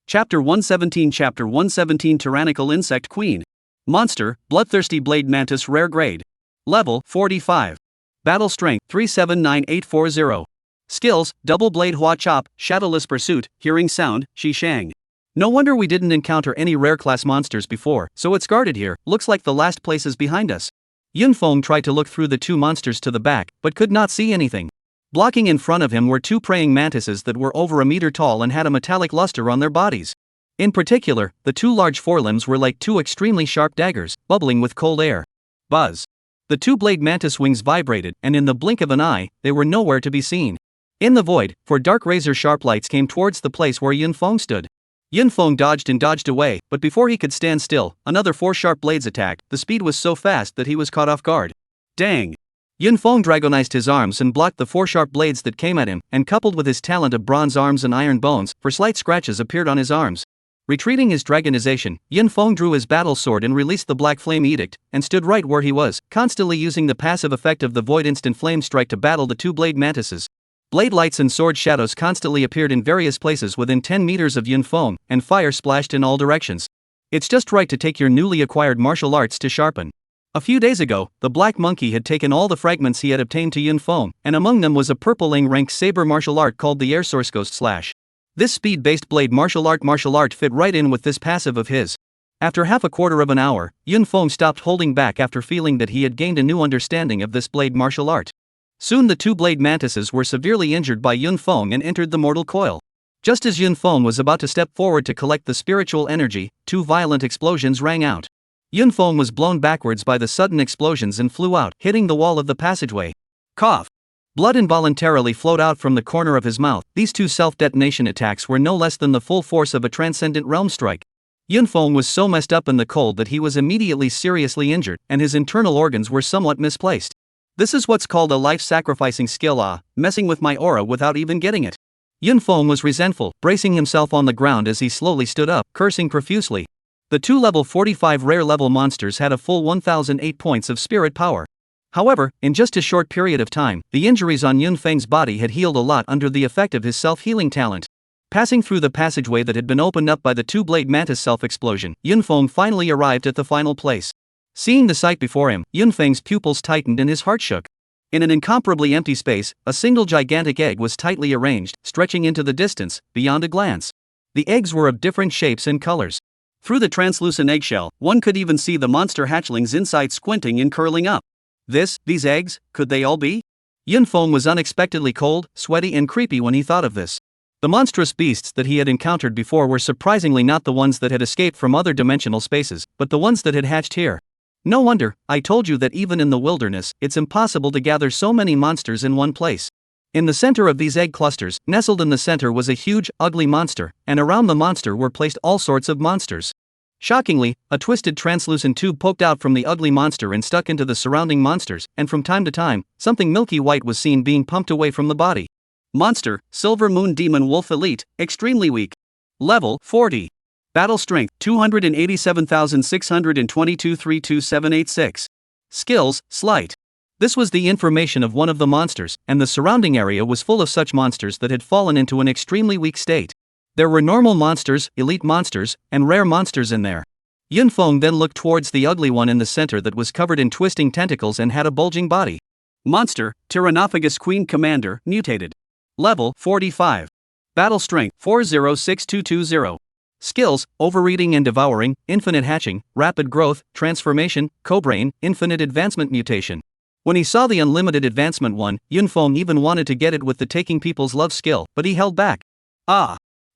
Chapter 117 Tyrannical Insect Queen. Monster, Bloodthirsty Blade Mantis Rare Grade. Level, 45. Battle Strength, 379840. Skills, Double Blade Hua Chop, Shadowless Pursuit, Hearing Sound, Shi Shang. No wonder we didn't encounter any rare class monsters before, so it's guarded here. Looks like the last place is behind us. Yunfeng tried to look through the two monsters to the back, but could not see anything. Blocking in front of him were two praying mantises that were over a meter tall and had a metallic luster on their bodies. In particular, the two large forelimbs were like two extremely sharp daggers, bubbling with cold air. Buzz. The two blade mantis wings vibrated, and in the blink of an eye, they were nowhere to be seen. In the void, four dark razor-sharp lights came towards the place where Yunfeng stood. Yunfeng dodged and dodged away, but before he could stand still, another four sharp blades attacked. The speed was so fast that he was caught off guard. Dang! Yunfeng dragonized his arms and blocked the four sharp blades that came at him, and coupled with his talent of bronze arms and iron bones, for slight scratches appeared on his arms. Retreating his dragonization, Yunfeng drew his battle sword and released the Black Flame Edict, and stood right where he was, constantly using the passive effect of the Void Instant Flame Strike to battle the two blade mantises. Blade lights and sword shadows constantly appeared in various places within 10 meters of Yunfeng, and fire splashed in all directions. It's just right to take your newly acquired martial arts to sharpen. A few days ago, the Black Monkey had taken all the fragments he had obtained to Yunfeng, and among them was a purple rank saber martial art called the Air Source Ghost Slash. This speed-based blade martial art fit right in with this passive of his. After half a quarter of an hour, Yunfeng stopped holding back after feeling that he had gained a new understanding of this blade martial art. Soon the two blade mantises were severely injured by Yunfeng and entered the mortal coil. Just as Yunfeng was about to step forward to collect the spiritual energy, two violent explosions rang out. Yunfeng was blown backwards by the sudden explosions and flew out, hitting the wall of the passageway. Cough! Blood involuntarily flowed out from the corner of his mouth. These two self-detonation attacks were no less than the full force of a transcendent realm strike. Yunfeng was so messed up in the cold that he was immediately seriously injured, and his internal organs were somewhat misplaced. This is what's called a life-sacrificing skill, messing with my aura without even getting it. Yunfeng was resentful, bracing himself on the ground as he slowly stood up, cursing profusely. The two level 45 rare level monsters had a full 1008 points of spirit power. However, in just a short period of time, the injuries on Yunfeng's body had healed a lot under the effect of his self-healing talent. Passing through the passageway that had been opened up by the two-blade mantis self-explosion, Yunfeng finally arrived at the final place. Seeing the sight before him, Yunfeng's pupils tightened and his heart shook. In an incomparably empty space, a single gigantic egg was tightly arranged, stretching into the distance, beyond a glance. The eggs were of different shapes and colors. Through the translucent eggshell, one could even see the monster hatchlings inside squinting and curling up. These eggs, could they all be? Yunfeng was unexpectedly cold, sweaty and creepy when he thought of this. The monstrous beasts that he had encountered before were surprisingly not the ones that had escaped from other dimensional spaces, but the ones that had hatched here. No wonder, I told you that even in the wilderness, it's impossible to gather so many monsters in one place. In the center of these egg clusters, nestled in the center was a huge, ugly monster, and around the monster were placed all sorts of monsters. Shockingly, a twisted translucent tube poked out from the ugly monster and stuck into the surrounding monsters, and from time to time, something milky white was seen being pumped away from the body. Monster, Silver Moon Demon Wolf Elite, extremely weak. Level, 40. Battle Strength, 287,622 32786. Skills, Slight. This was the information of one of the monsters, and the surrounding area was full of such monsters that had fallen into an extremely weak state. There were normal monsters, elite monsters, and rare monsters in there. Yunfeng then looked towards the ugly one in the center that was covered in twisting tentacles and had a bulging body. Monster, Tyrannophagous Queen Commander, mutated. Level, 45. Battle Strength, 406220. Skills, Overeating and Devouring, Infinite Hatching, Rapid Growth, Transformation, Cobrain, Infinite Advancement Mutation. When he saw the Unlimited Advancement one, Yunfeng even wanted to get it with the Taking People's Love skill, but he held back.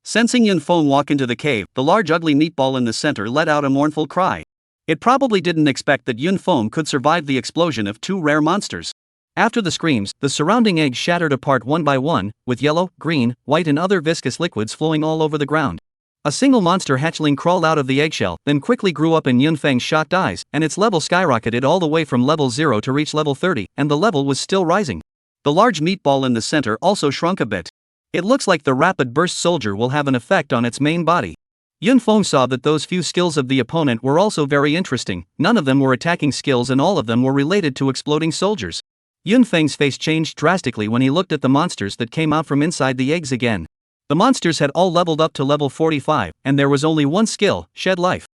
Sensing Yunfeng walk into the cave, the large ugly meatball in the center let out a mournful cry. It probably didn't expect that Yunfeng could survive the explosion of two rare monsters. After the screams, the surrounding eggs shattered apart one by one, with yellow, green, white and other viscous liquids flowing all over the ground. A single monster hatchling crawled out of the eggshell, then quickly grew up in Yunfeng's shocked eyes, and its level skyrocketed all the way from level 0 to reach level 30, and the level was still rising. The large meatball in the center also shrunk a bit. It looks like the rapid burst soldier will have an effect on its main body. Yunfeng saw that those few skills of the opponent were also very interesting. None of them were attacking skills and all of them were related to exploding soldiers. Yunfeng's face changed drastically when he looked at the monsters that came out from inside the eggs again. The monsters had all leveled up to level 45, and there was only one skill: shed life.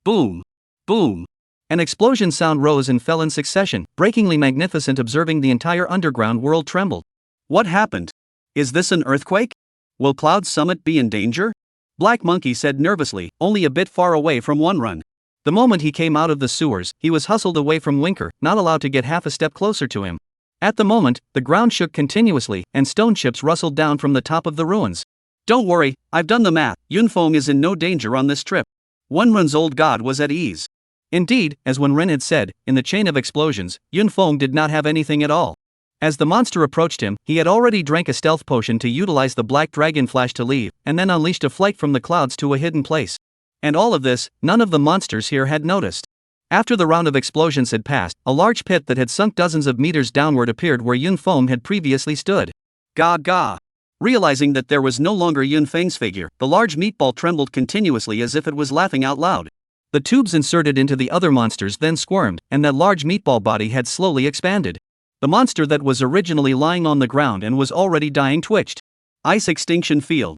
Boom! Boom! An explosion sound rose and fell in succession, breakingly magnificent. Observing the entire underground world trembled. What happened? Is this an earthquake? Will Cloud Summit be in danger? Black Monkey said nervously, only a bit far away from One Run. The moment he came out of the sewers, he was hustled away from Winker, not allowed to get half a step closer to him. At the moment, the ground shook continuously, and stone chips rustled down from the top of the ruins. Don't worry, I've done the math. Yunfeng is in no danger on this trip. One Run's old god was at ease. Indeed, as Wen Ren had said, in the chain of explosions, Yunfeng did not have anything at all. As the monster approached him, he had already drank a stealth potion to utilize the black dragon flash to leave, and then unleashed a flight from the clouds to a hidden place. And all of this, none of the monsters here had noticed. After the round of explosions had passed, a large pit that had sunk dozens of meters downward appeared where Yunfeng had previously stood. Ga ga! Realizing that there was no longer Yunfeng's figure, the large meatball trembled continuously as if it was laughing out loud. The tubes inserted into the other monsters then squirmed, and that large meatball body had slowly expanded. The monster that was originally lying on the ground and was already dying twitched. Ice extinction field.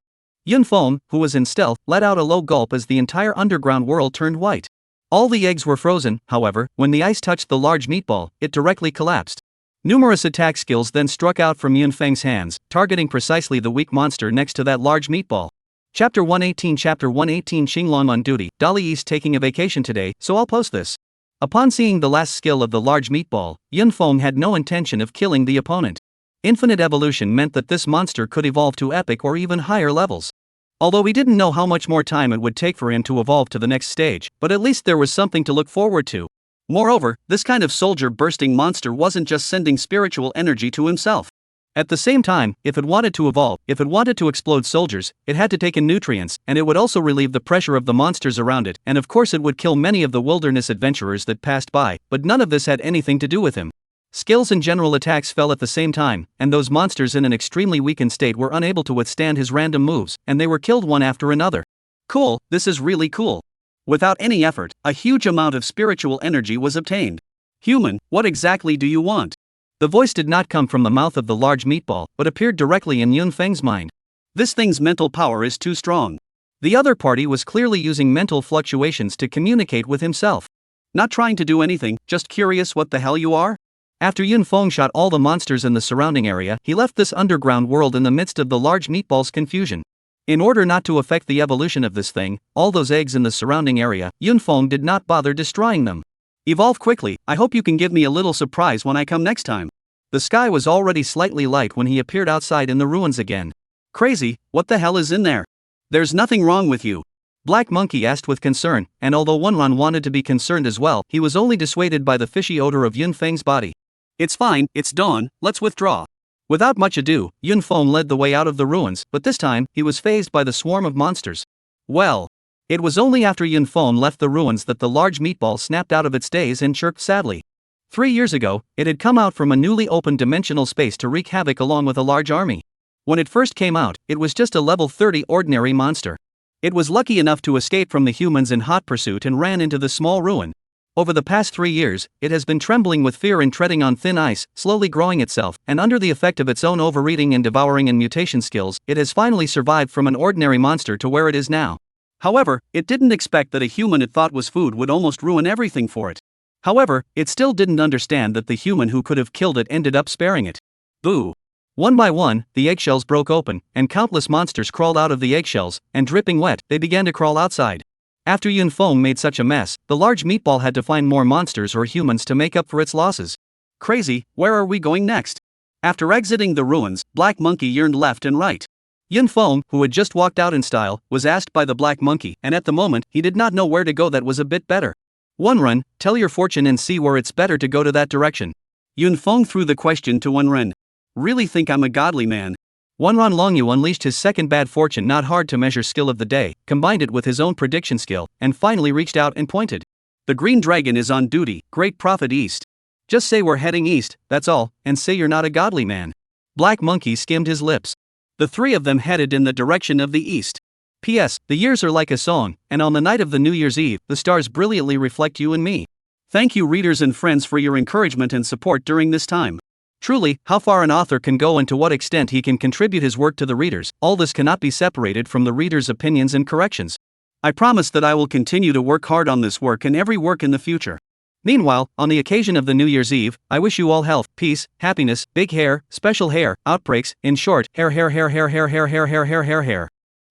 Yunfeng, who was in stealth, let out a low gulp as the entire underground world turned white. All the eggs were frozen, however. When the ice touched the large meatball, it directly collapsed. Numerous attack skills then struck out from Yunfeng's hands, targeting precisely the weak monster next to that large meatball. Chapter 118 Xinglong on duty. Dolly East taking a vacation today, so I'll post this. Upon seeing the last skill of the large meatball, Yunfeng had no intention of killing the opponent. Infinite evolution meant that this monster could evolve to epic or even higher levels. Although he didn't know how much more time it would take for him to evolve to the next stage, but at least there was something to look forward to. Moreover, this kind of soldier-bursting monster wasn't just sending spiritual energy to himself. At the same time, if it wanted to evolve, if it wanted to explode soldiers, it had to take in nutrients, and it would also relieve the pressure of the monsters around it, and of course it would kill many of the wilderness adventurers that passed by, but none of this had anything to do with him. Skills and general attacks fell at the same time, and those monsters in an extremely weakened state were unable to withstand his random moves, and they were killed one after another. Cool, this is really cool. Without any effort, a huge amount of spiritual energy was obtained. Human, what exactly do you want? The voice did not come from the mouth of the large meatball, but appeared directly in Yunfeng's mind. This thing's mental power is too strong. The other party was clearly using mental fluctuations to communicate with himself. Not trying to do anything, just curious what the hell you are? After Yunfeng shot all the monsters in the surrounding area, he left this underground world in the midst of the large meatball's confusion. In order not to affect the evolution of this thing, all those eggs in the surrounding area, Yunfeng did not bother destroying them. Evolve quickly, I hope you can give me a little surprise when I come next time. The sky was already slightly light when he appeared outside in the ruins again. Crazy, what the hell is in there? There's nothing wrong with you. Black Monkey asked with concern, and although One Run wanted to be concerned as well, he was only dissuaded by the fishy odor of Yunfeng's body. It's fine, it's dawn, let's withdraw. Without much ado, Yunfeng led the way out of the ruins, but this time, he was fazed by the swarm of monsters. Well, it was only after Yunfeng left the ruins that the large meatball snapped out of its daze and chirped sadly. 3 years ago, it had come out from a newly opened dimensional space to wreak havoc along with a large army. When it first came out, it was just a level 30 ordinary monster. It was lucky enough to escape from the humans in hot pursuit and ran into the small ruin. Over the past 3 years, it has been trembling with fear and treading on thin ice, slowly growing itself, and under the effect of its own overeating and devouring and mutation skills, it has finally survived from an ordinary monster to where it is now. However, it didn't expect that a human it thought was food would almost ruin everything for it. However, it still didn't understand that the human who could have killed it ended up sparing it. Boo! One by one, the eggshells broke open, and countless monsters crawled out of the eggshells, and dripping wet, they began to crawl outside. After Yunfeng made such a mess, the large meatball had to find more monsters or humans to make up for its losses. Crazy, where are we going next? After exiting the ruins, Black Monkey yearned left and right. Yunfeng, who had just walked out in style, was asked by the Black Monkey, and at the moment, he did not know where to go that was a bit better. One Run, tell your fortune and see where it's better to go to that direction. Yunfeng threw the question to One Run. Really think I'm a godly man? One Run Longyu unleashed his second bad fortune, not hard to measure skill of the day, combined it with his own prediction skill, and finally reached out and pointed. The green dragon is on duty, great prophet east. Just say we're heading east, that's all, and say you're not a godly man. Black Monkey skimmed his lips. The three of them headed in the direction of the east. P.S. The years are like a song, and on the night of the New Year's Eve, the stars brilliantly reflect you and me. Thank you readers and friends for your encouragement and support during this time. Truly, how far an author can go and to what extent he can contribute his work to the readers, all this cannot be separated from the reader's opinions and corrections. I promise that I will continue to work hard on this work and every work in the future. Meanwhile, on the occasion of the New Year's Eve, I wish you all health, peace, happiness, big hair, special hair, outbreaks, in short, hair.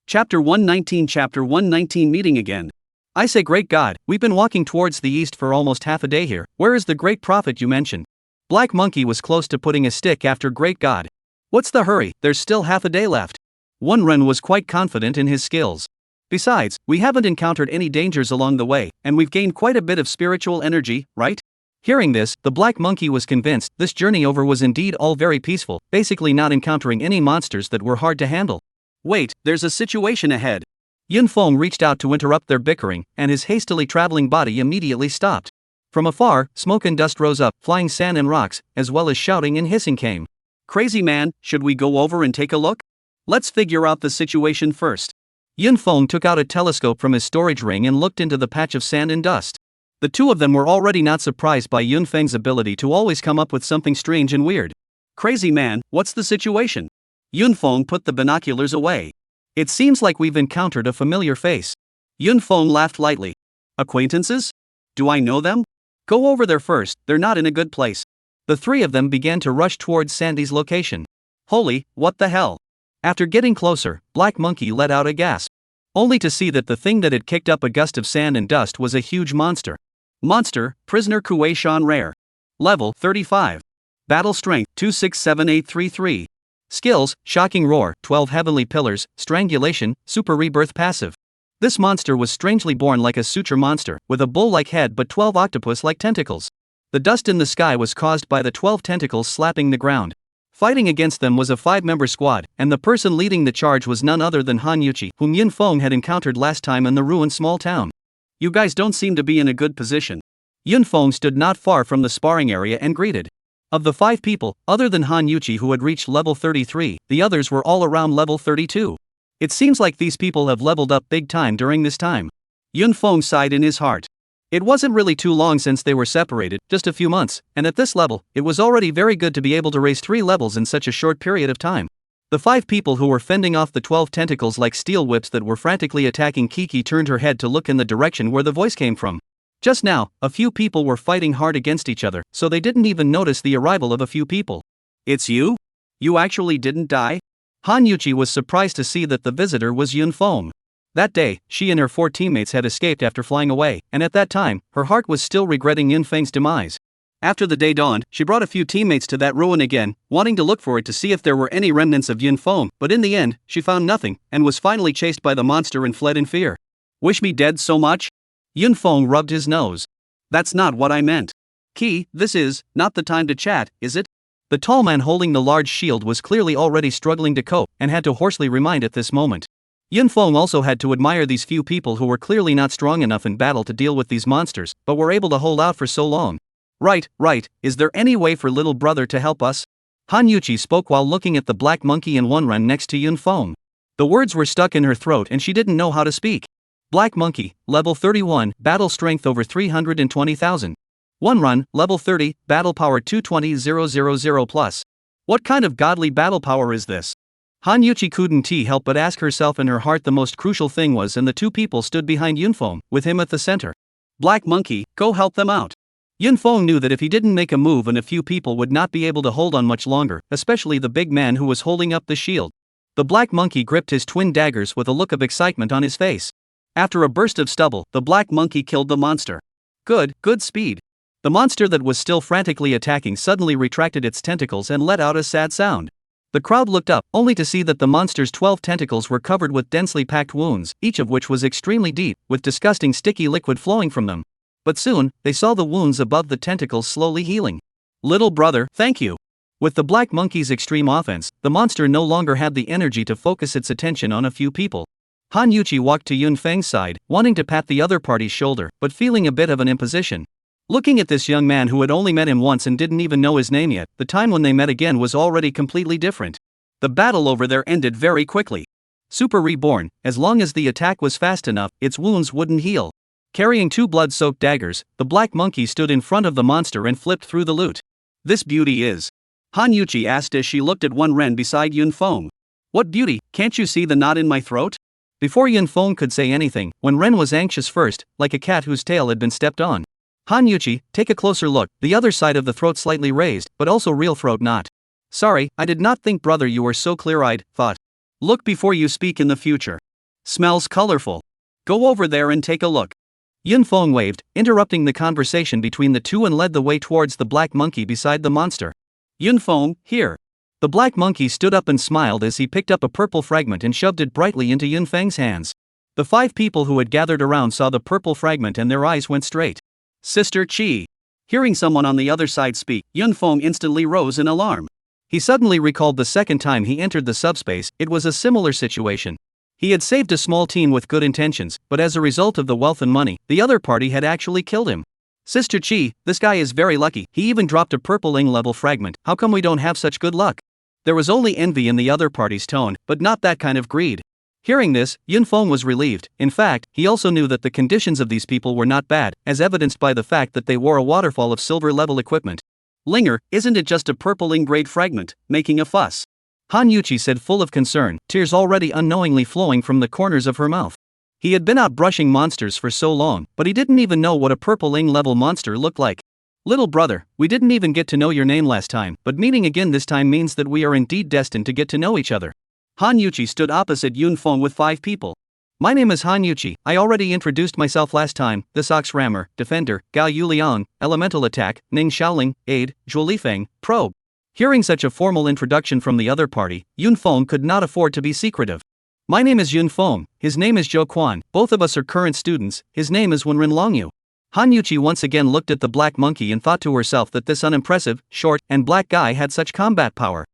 Chapter 119 Meeting again. I say, great God, we've been walking towards the east for almost half a day here. Where is the great prophet you mentioned? Black Monkey was close to putting a stick after great God. What's the hurry, there's still half a day left. Wonren was quite confident in his skills. Besides, we haven't encountered any dangers along the way, and we've gained quite a bit of spiritual energy, right? Hearing this, the Black Monkey was convinced this journey over was indeed all very peaceful, basically not encountering any monsters that were hard to handle. Wait, there's a situation ahead. Yunfeng reached out to interrupt their bickering, and his hastily traveling body immediately stopped. From afar, smoke and dust rose up, flying sand and rocks, as well as shouting and hissing came. Crazy man, should we go over and take a look? Let's figure out the situation first. Yunfeng took out a telescope from his storage ring and looked into the patch of sand and dust. The two of them were already not surprised by Yunfeng's ability to always come up with something strange and weird. Crazy man, what's the situation? Yunfeng put the binoculars away. It seems like we've encountered a familiar face. Yunfeng laughed lightly. Acquaintances? Do I know them? Go over there first, they're not in a good place. The three of them began to rush towards Sandy's location. Holy, what the hell? After getting closer, Black Monkey let out a gasp. Only to see that the thing that had kicked up a gust of sand and dust was a huge monster. Monster, Prisoner Kuei Shan Rare. Level 35. Battle Strength 267833. Skills, Shocking Roar, 12 Heavenly Pillars, Strangulation, Super Rebirth Passive. This monster was strangely born like a suture monster, with a bull-like head but 12 octopus-like tentacles. The dust in the sky was caused by the 12 tentacles slapping the ground. Fighting against them was a 5-member squad, and the person leading the charge was none other than Han Yuchi, whom Yunfeng had encountered last time in the ruined small town. You guys don't seem to be in a good position. Yunfeng stood not far from the sparring area and greeted. Of the 5 people, other than Han Yuchi who had reached level 33, the others were all around level 32. It seems like these people have leveled up big time during this time. Yunfeng sighed in his heart. It wasn't really too long since they were separated, just a few months, and at this level, it was already very good to be able to raise 3 levels in such a short period of time. The 5 people who were fending off the 12 tentacles like steel whips that were frantically attacking Kiki turned her head to look in the direction where the voice came from. Just now, a few people were fighting hard against each other, so they didn't even notice the arrival of a few people. It's you? You actually didn't die? Han Yuchi was surprised to see that the visitor was Yunfeng. That day, she and her 4 teammates had escaped after flying away, and at that time, her heart was still regretting Yunfeng's demise. After the day dawned, she brought a few teammates to that ruin again, wanting to look for it to see if there were any remnants of Yunfeng, but in the end, she found nothing, and was finally chased by the monster and fled in fear. Wish me dead so much? Yunfeng rubbed his nose. That's not what I meant. Key, this is not the time to chat, is it? The tall man holding the large shield was clearly already struggling to cope, and had to hoarsely remind at this moment. Yunfeng also had to admire these few people who were clearly not strong enough in battle to deal with these monsters, but were able to hold out for so long. Right, is there any way for little brother to help us? Han Yuchi spoke while looking at the Black Monkey and Wonren next to Yunfeng. The words were stuck in her throat and she didn't know how to speak. Black Monkey, level 31, battle strength over 320,000. Wonren, level 30, battle power 220,000 plus. What kind of godly battle power is this? Han Yuchi couldn't help but ask herself in her heart the most crucial thing was, and the 2 people stood behind Yunfeng, with him at the center. Black Monkey, go help them out. Yunfeng knew that if he didn't make a move and a few people would not be able to hold on much longer, especially the big man who was holding up the shield. The Black Monkey gripped his twin daggers with a look of excitement on his face. After a burst of stubble, the Black Monkey killed the monster. Good speed. The monster that was still frantically attacking suddenly retracted its tentacles and let out a sad sound. The crowd looked up, only to see that the monster's 12 tentacles were covered with densely packed wounds, each of which was extremely deep, with disgusting sticky liquid flowing from them. But soon, they saw the wounds above the tentacles slowly healing. Little brother, thank you. With the Black Monkey's extreme offense, the monster no longer had the energy to focus its attention on a few people. Han Yuchi walked to Yunfeng's side, wanting to pat the other party's shoulder, but feeling a bit of an imposition. Looking at this young man who had only met him once and didn't even know his name yet, the time when they met again was already completely different. The battle over there ended very quickly. Super Reborn, as long as the attack was fast enough, its wounds wouldn't heal. Carrying 2 blood-soaked daggers, the Black Monkey stood in front of the monster and flipped through the loot. This beauty is. Han Yuchi asked as she looked at one Ren beside Yun Feng. What beauty, can't you see the knot in my throat? Before Yun Feng could say anything, when Ren was anxious first, like a cat whose tail had been stepped on. Han Yuchi, take a closer look, the other side of the throat slightly raised, but also real throat knot. Sorry, I did not think brother you were so clear-eyed, thought. Look before you speak in the future. Smells colorful. Go over there and take a look. Yun Feng waved, interrupting the conversation between the two and led the way towards the black monkey beside the monster. Yun Feng, here. The black monkey stood up and smiled as he picked up a purple fragment and shoved it brightly into Yun Feng's hands. The 5 people who had gathered around saw the purple fragment and their eyes went straight. Sister Chi. Hearing someone on the other side speak, Yun Feng instantly rose in alarm. He suddenly recalled the second time he entered the subspace, it was a similar situation. He had saved a small teen with good intentions, but as a result of the wealth and money, the other party had actually killed him. Sister Chi, this guy is very lucky, he even dropped a purple level fragment, how come we don't have such good luck? There was only envy in the other party's tone, but not that kind of greed. Hearing this, Yun Feng was relieved. In fact, he also knew that the conditions of these people were not bad, as evidenced by the fact that they wore a waterfall of silver-level equipment. Linger, isn't it just a purple grade fragment, making a fuss? Han Yuchi said full of concern, tears already unknowingly flowing from the corners of her mouth. He had been out brushing monsters for so long, but he didn't even know what a purple level monster looked like. Little brother, we didn't even get to know your name last time, but meeting again this time means that we are indeed destined to get to know each other. Han Yuchi stood opposite Yun Feng with 5 people. My name is Han Yuchi, I already introduced myself last time, this Ox Rammer, Defender, Gao Yuliang, Elemental Attack, Ning Xiaoling, Aid, Zhuolifeng, Probe. Hearing such a formal introduction from the other party, Yun Feng could not afford to be secretive. My name is Yun Feng, his name is Zhou Quan, both of us are current students, his name is Wenren Longyu. Han Yuchi once again looked at the black monkey and thought to herself that this unimpressive, short, and black guy had such combat power.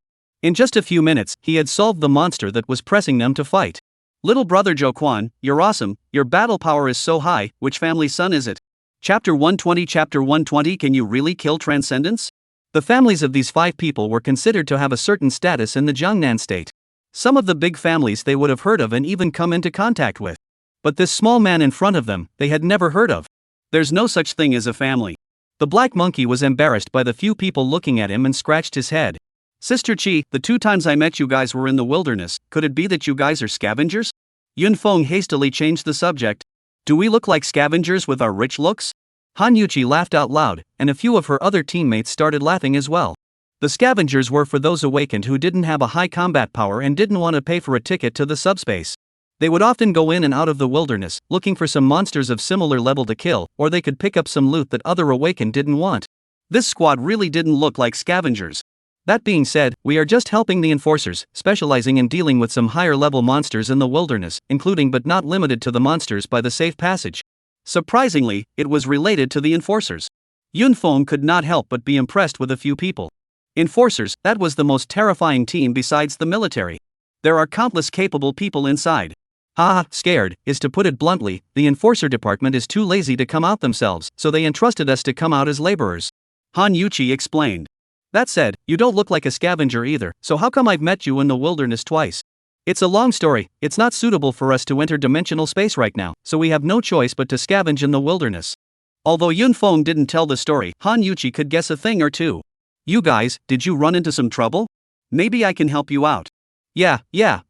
In just a few minutes, he had solved the monster that was pressing them to fight. Little brother Zhou Quan, you're awesome, your battle power is so high, which family's son is it? Chapter 120 Chapter 120 Can you really kill Transcendence? The families of these 5 people were considered to have a certain status in the Jiangnan state. Some of the big families they would have heard of and even come into contact with. But this small man in front of them, they had never heard of. There's no such thing as a family. The black monkey was embarrassed by the few people looking at him and scratched his head. Sister Chi, the 2 times I met you guys were in the wilderness, could it be that you guys are scavengers? Yun Feng hastily changed the subject. Do we look like scavengers with our rich looks? Han Yuchi laughed out loud, and a few of her other teammates started laughing as well. The scavengers were for those awakened who didn't have a high combat power and didn't want to pay for a ticket to the subspace. They would often go in and out of the wilderness, looking for some monsters of similar level to kill, or they could pick up some loot that other awakened didn't want. This squad really didn't look like scavengers. That being said, we are just helping the enforcers, specializing in dealing with some higher level monsters in the wilderness, including but not limited to the monsters by the safe passage. Surprisingly, it was related to the enforcers. Yun Feng could not help but be impressed with a few people. Enforcers, that was the most terrifying team besides the military. There are countless capable people inside. Scared, is to put it bluntly, the enforcer department is too lazy to come out themselves, so they entrusted us to come out as laborers. Han Yuchi explained. That said, you don't look like a scavenger either, so how come I've met you in the wilderness twice? It's a long story, it's not suitable for us to enter dimensional space right now, so we have no choice but to scavenge in the wilderness. Although Yun Feng didn't tell the story, Han Yuchi could guess a thing or two. You guys, did you run into some trouble? Maybe I can help you out. Yeah,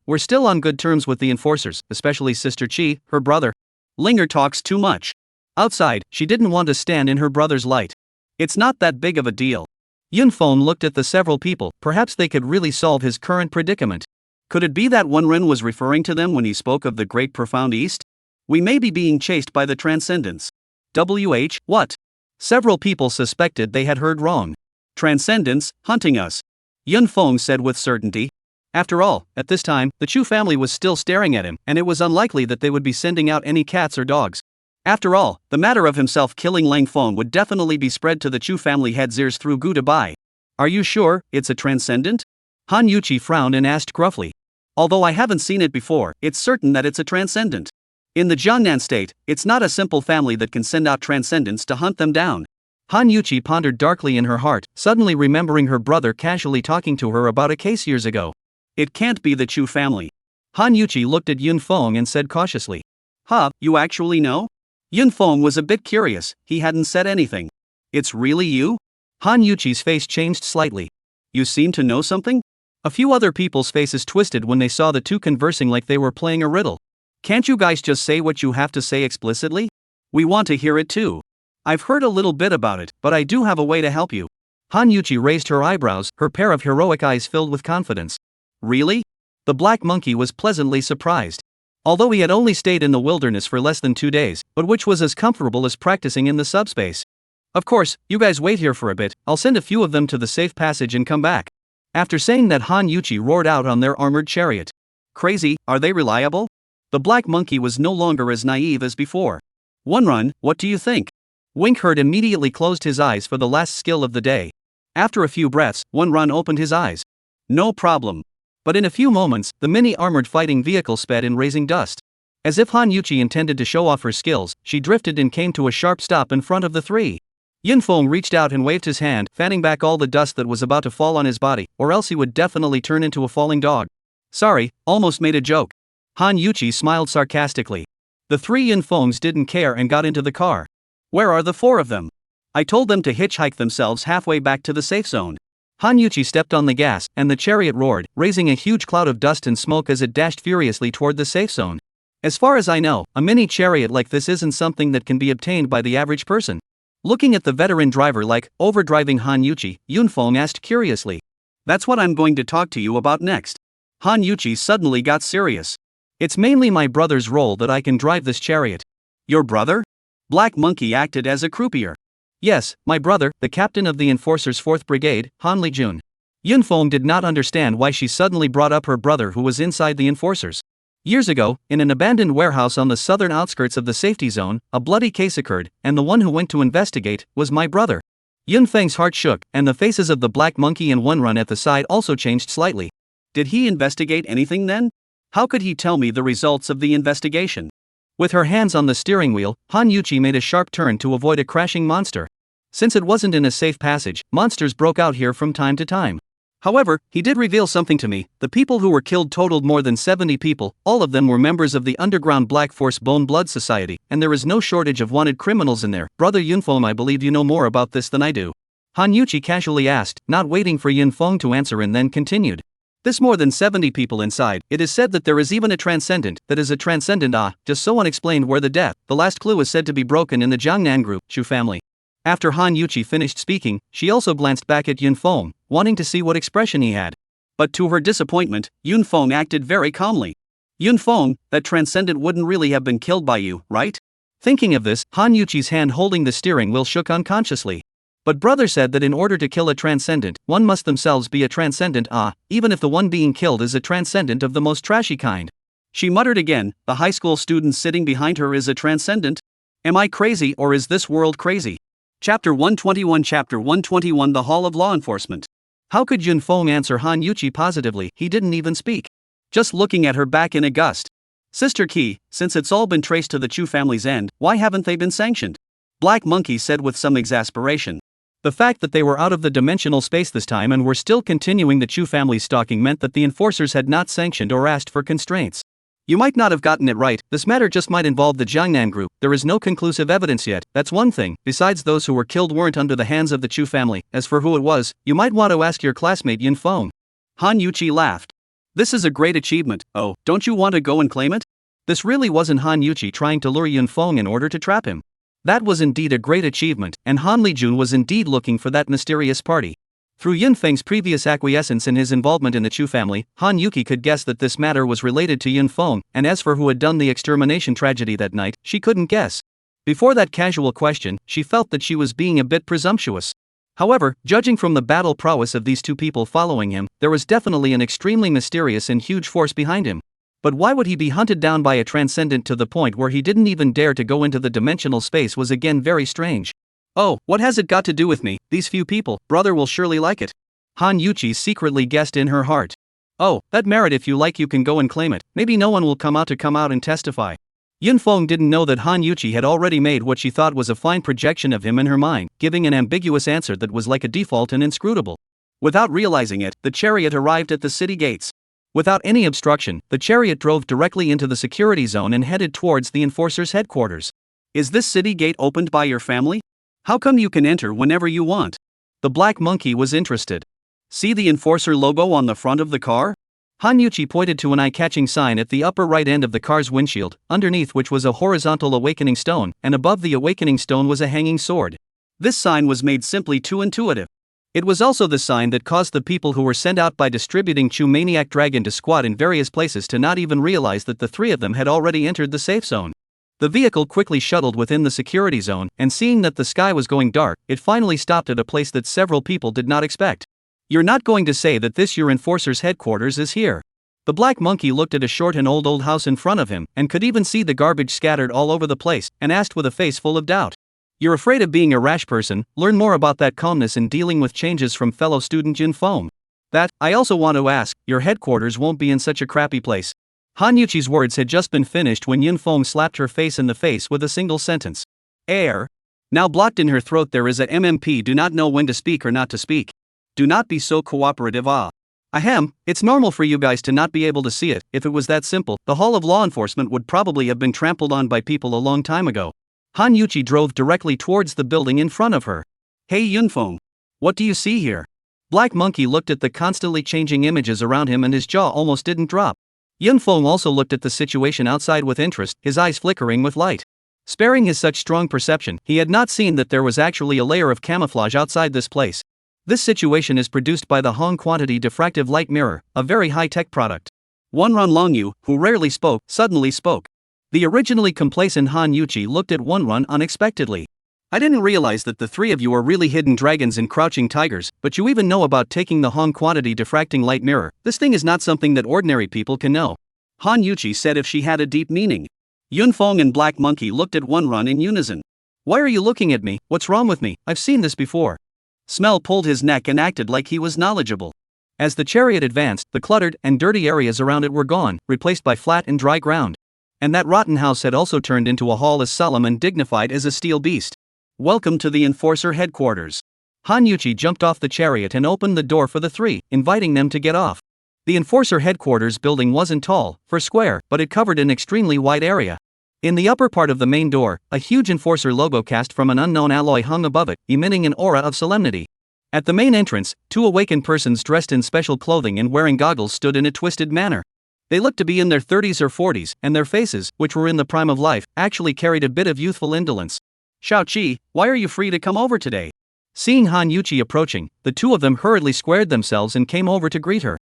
we're still on good terms with the enforcers, especially Sister Chi, her brother. Linger talks too much. Outside, she didn't want to stand in her brother's light. It's not that big of a deal. Yun Feng looked at the several people, perhaps they could really solve his current predicament. Could it be that Wenren was referring to them when he spoke of the Great Profound East? We may be being chased by the Transcendence. What? Several people suspected they had heard wrong. Transcendence, hunting us. Yun Feng said with certainty. After all, at this time, the Chu family was still staring at him, and it was unlikely that they would be sending out any cats or dogs. After all, the matter of himself killing Lang Feng would definitely be spread to the Chu family heads' ears through Gu Bai. Are you sure it's a transcendent? Han Yuchi frowned and asked gruffly. Although I haven't seen it before, it's certain that it's a transcendent. In the Jiangnan state, it's not a simple family that can send out transcendents to hunt them down. Han Yuchi pondered darkly in her heart, suddenly remembering her brother casually talking to her about a case years ago. It can't be the Chu family. Han Yuchi looked at Yun Feng and said cautiously. You actually know? Yun Feng was a bit curious, he hadn't said anything. It's really you? Han Yuchi's face changed slightly. You seem to know something? A few other people's faces twisted when they saw the two conversing like they were playing a riddle. Can't you guys just say what you have to say explicitly? We want to hear it too. I've heard a little bit about it, but I do have a way to help you. Hanyuchi raised her eyebrows, her pair of heroic eyes filled with confidence. Really? The black monkey was pleasantly surprised. Although he had only stayed in the wilderness for less than 2 days, but which was as comfortable as practicing in the subspace. Of course, you guys wait here for a bit, I'll send a few of them to the safe passage and come back. After saying that, Hanyuchi roared out on their armored chariot. Crazy, are they reliable? The black monkey was no longer as naive as before. One Run, what do you think? Winkherd immediately closed his eyes for the last skill of the day. After a few breaths, One Run opened his eyes. No problem. But in a few moments, the mini-armored fighting vehicle sped in, raising dust. As if Hanyuchi intended to show off her skills, she drifted and came to a sharp stop in front of the three. Yunfeng reached out and waved his hand, fanning back all the dust that was about to fall on his body, or else he would definitely turn into a falling dog. Sorry, almost made a joke. Hanyuchi smiled sarcastically. The three Yunfengs didn't care and got into the car. Where are the four of them? I told them to hitchhike themselves halfway back to the safe zone. Hanyuchi stepped on the gas, and the chariot roared, raising a huge cloud of dust and smoke as it dashed furiously toward the safe zone. As far as I know, a mini chariot like this isn't something that can be obtained by the average person. Looking at the veteran driver like overdriving Hanyuchi, Yunfeng asked curiously. That's what I'm going to talk to you about next. Hanyuchi suddenly got serious. It's mainly my brother's role that I can drive this chariot. Your brother? Black Monkey acted as a croupier. Yes, my brother, the captain of the Enforcer's 4th Brigade, Han Lijun. Yunfeng did not understand why she suddenly brought up her brother who was inside the Enforcers. Years ago, in an abandoned warehouse on the southern outskirts of the safety zone, a bloody case occurred, and the one who went to investigate was my brother. Yunfeng's heart shook, and the faces of the Black Monkey and One Run at the side also changed slightly. Did he investigate anything then? How could he tell me the results of the investigation? With her hands on the steering wheel, Hanyuchi made a sharp turn to avoid a crashing monster. Since it wasn't in a safe passage, monsters broke out here from time to time. However, he did reveal something to me. The people who were killed totaled more than 70 people, all of them were members of the underground Black Force Bone Blood Society, and there is no shortage of wanted criminals in there. Brother Yunfeng, I believe you know more about this than I do. Hanyuchi casually asked, not waiting for Yunfeng to answer, and then continued. There's more than 70 people inside. It is said that there is even a transcendent, that is a transcendent just so unexplained where the death. The last clue is said to be broken in the Jiangnan group, Shu family. After Hanyuchi finished speaking, she also glanced back at Yunfeng, wanting to see what expression he had. But to her disappointment, Yunfeng acted very calmly. Yunfeng, that transcendent wouldn't really have been killed by you, right? Thinking of this, Hanyuchi's hand holding the steering wheel shook unconsciously. But brother said that in order to kill a transcendent, one must themselves be a transcendent, even if the one being killed is a transcendent of the most trashy kind. She muttered again, the high school student sitting behind her is a transcendent? Am I crazy, or is this world crazy? Chapter 121 Chapter 121 The Hall of Law Enforcement. How could Yunfeng answer Hanyuchi positively? He didn't even speak. Just looking at her back in a gust. Sister Key, since it's all been traced to the Chu family's end, why haven't they been sanctioned? Black Monkey said with some exasperation. The fact that they were out of the dimensional space this time and were still continuing the Chu family's stalking meant that the enforcers had not sanctioned or asked for constraints. You might not have gotten it right, this matter just might involve the Jiangnan group. There is no conclusive evidence yet, that's one thing. Besides, those who were killed weren't under the hands of the Chu family. As for who it was, you might want to ask your classmate Yunfeng. Hanyuchi laughed. This is a great achievement. Oh, don't you want to go and claim it? This really wasn't Hanyuchi trying to lure Yunfeng in order to trap him. That was indeed a great achievement, and Han Lijun was indeed looking for that mysterious party. Through Yunfeng's previous acquiescence in his involvement in the Chu family, Hanyuchi could guess that this matter was related to Yunfeng, and as for who had done the extermination tragedy that night, she couldn't guess. Before that casual question, she felt that she was being a bit presumptuous. However, judging from the battle prowess of these two people following him, there was definitely an extremely mysterious and huge force behind him. But why would he be hunted down by a transcendent to the point where he didn't even dare to go into the dimensional space was again very strange. Oh, what has it got to do with me? These few people, brother will surely like it. Hanyuchi secretly guessed in her heart. Oh, that merit, if you like you can go and claim it, maybe no one will come out and testify. Yunfeng didn't know that Hanyuchi had already made what she thought was a fine projection of him in her mind, giving an ambiguous answer that was like a default and inscrutable. Without realizing it, the chariot arrived at the city gates. Without any obstruction, the chariot drove directly into the security zone and headed towards the enforcer's headquarters. Is this city gate opened by your family? How come you can enter whenever you want? The Black Monkey was interested. See the enforcer logo on the front of the car? Hanyuchi pointed to an eye-catching sign at the upper right end of the car's windshield, underneath which was a horizontal awakening stone, and above the awakening stone was a hanging sword. This sign was made simply too intuitive. It was also the sign that caused the people who were sent out by distributing Chu Maniac Dragon to squat in various places to not even realize that the three of them had already entered the safe zone. The vehicle quickly shuttled within the security zone, and seeing that the sky was going dark, it finally stopped at a place that several people did not expect. You're not going to say that this your enforcer's headquarters is here? The black monkey looked at a short and old house in front of him, and could even see the garbage scattered all over the place, and asked with a face full of doubt. You're afraid of being a rash person? Learn more about that calmness in dealing with changes from fellow student Jin Foam. That, I also want to ask, your headquarters won't be in such a crappy place. Hanyuchi's words had just been finished when Yin Fong slapped her face in the face with a single sentence. Air. Now blocked in her throat there is a MMP do not know when to speak or not to speak. Do not be so cooperative. Ahem, it's normal for you guys to not be able to see it. If it was that simple, the Hall of Law Enforcement would probably have been trampled on by people a long time ago. Hanyuchi drove directly towards the building in front of her. Hey Yunfeng. What do you see here? Black Monkey looked at the constantly changing images around him and his jaw almost didn't drop. Yunfeng also looked at the situation outside with interest, his eyes flickering with light. Sparing his such strong perception, he had not seen that there was actually a layer of camouflage outside this place. This situation is produced by the Hong Quantity Diffractive Light Mirror, a very high-tech product. Wonrun Longyu, who rarely spoke, suddenly spoke. The originally complacent Hanyuchi looked at Wonrun unexpectedly. I didn't realize that the three of you are really hidden dragons and crouching tigers, but you even know about taking the Hong Quantity Diffracting Light Mirror. This thing is not something that ordinary people can know. Hanyuchi said if she had a deep meaning. Yunfeng and Black Monkey looked at Wonrun in unison. Why are you looking at me? What's wrong with me? I've seen this before. Smell pulled his neck and acted like he was knowledgeable. As the chariot advanced, the cluttered and dirty areas around it were gone, replaced by flat and dry ground. And that rotten house had also turned into a hall as solemn and dignified as a steel beast. Welcome to the Enforcer headquarters. Hanyuchi jumped off the chariot and opened the door for the three, inviting them to get off. The Enforcer headquarters building wasn't tall, for square, but it covered an extremely wide area. In the upper part of the main door, a huge Enforcer logo cast from an unknown alloy hung above it, emitting an aura of solemnity. At the main entrance, two awakened persons dressed in special clothing and wearing goggles stood in a twisted manner. They looked to be in their 30s or 40s, and their faces, which were in the prime of life, actually carried a bit of youthful indolence. Xiaoqi, why are you free to come over today? Seeing Hanyuchi approaching, the two of them hurriedly squared themselves and came over to greet her.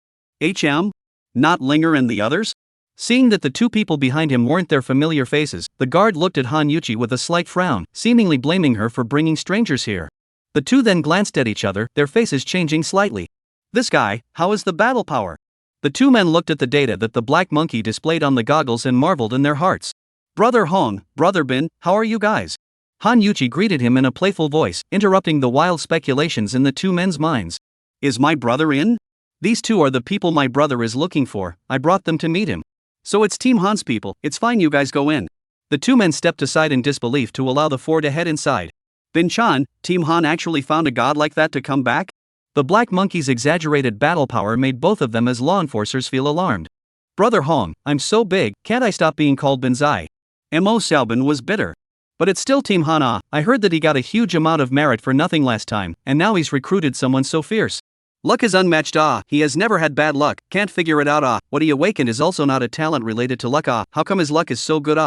Not Linger and the others? Seeing that the two people behind him weren't their familiar faces, the guard looked at Hanyuchi with a slight frown, seemingly blaming her for bringing strangers here. The two then glanced at each other, their faces changing slightly. This guy, how is the battle power? The two men looked at the data that the black monkey displayed on the goggles and marveled in their hearts. Brother Hong, Brother Bin, how are you guys? Hanyuchi greeted him in a playful voice, interrupting the wild speculations in the two men's minds. Is my brother in? These two are the people my brother is looking for. I brought them to meet him. So it's Team Han's people. It's fine, you guys go in. The two men stepped aside in disbelief to allow the four to head inside. Bin Chan, Team Han actually found a god like that to come back? The black monkey's exaggerated battle power made both of them as law enforcers feel alarmed. Brother Hong, I'm so big, can't I stop being called Binzai? Mo Xiaobin was bitter. But it's still Team Han. I heard that he got a huge amount of merit for nothing last time, and now he's recruited someone so fierce. Luck is unmatched. He has never had bad luck, can't figure it out. What he awakened is also not a talent related to luck. How come his luck is so good?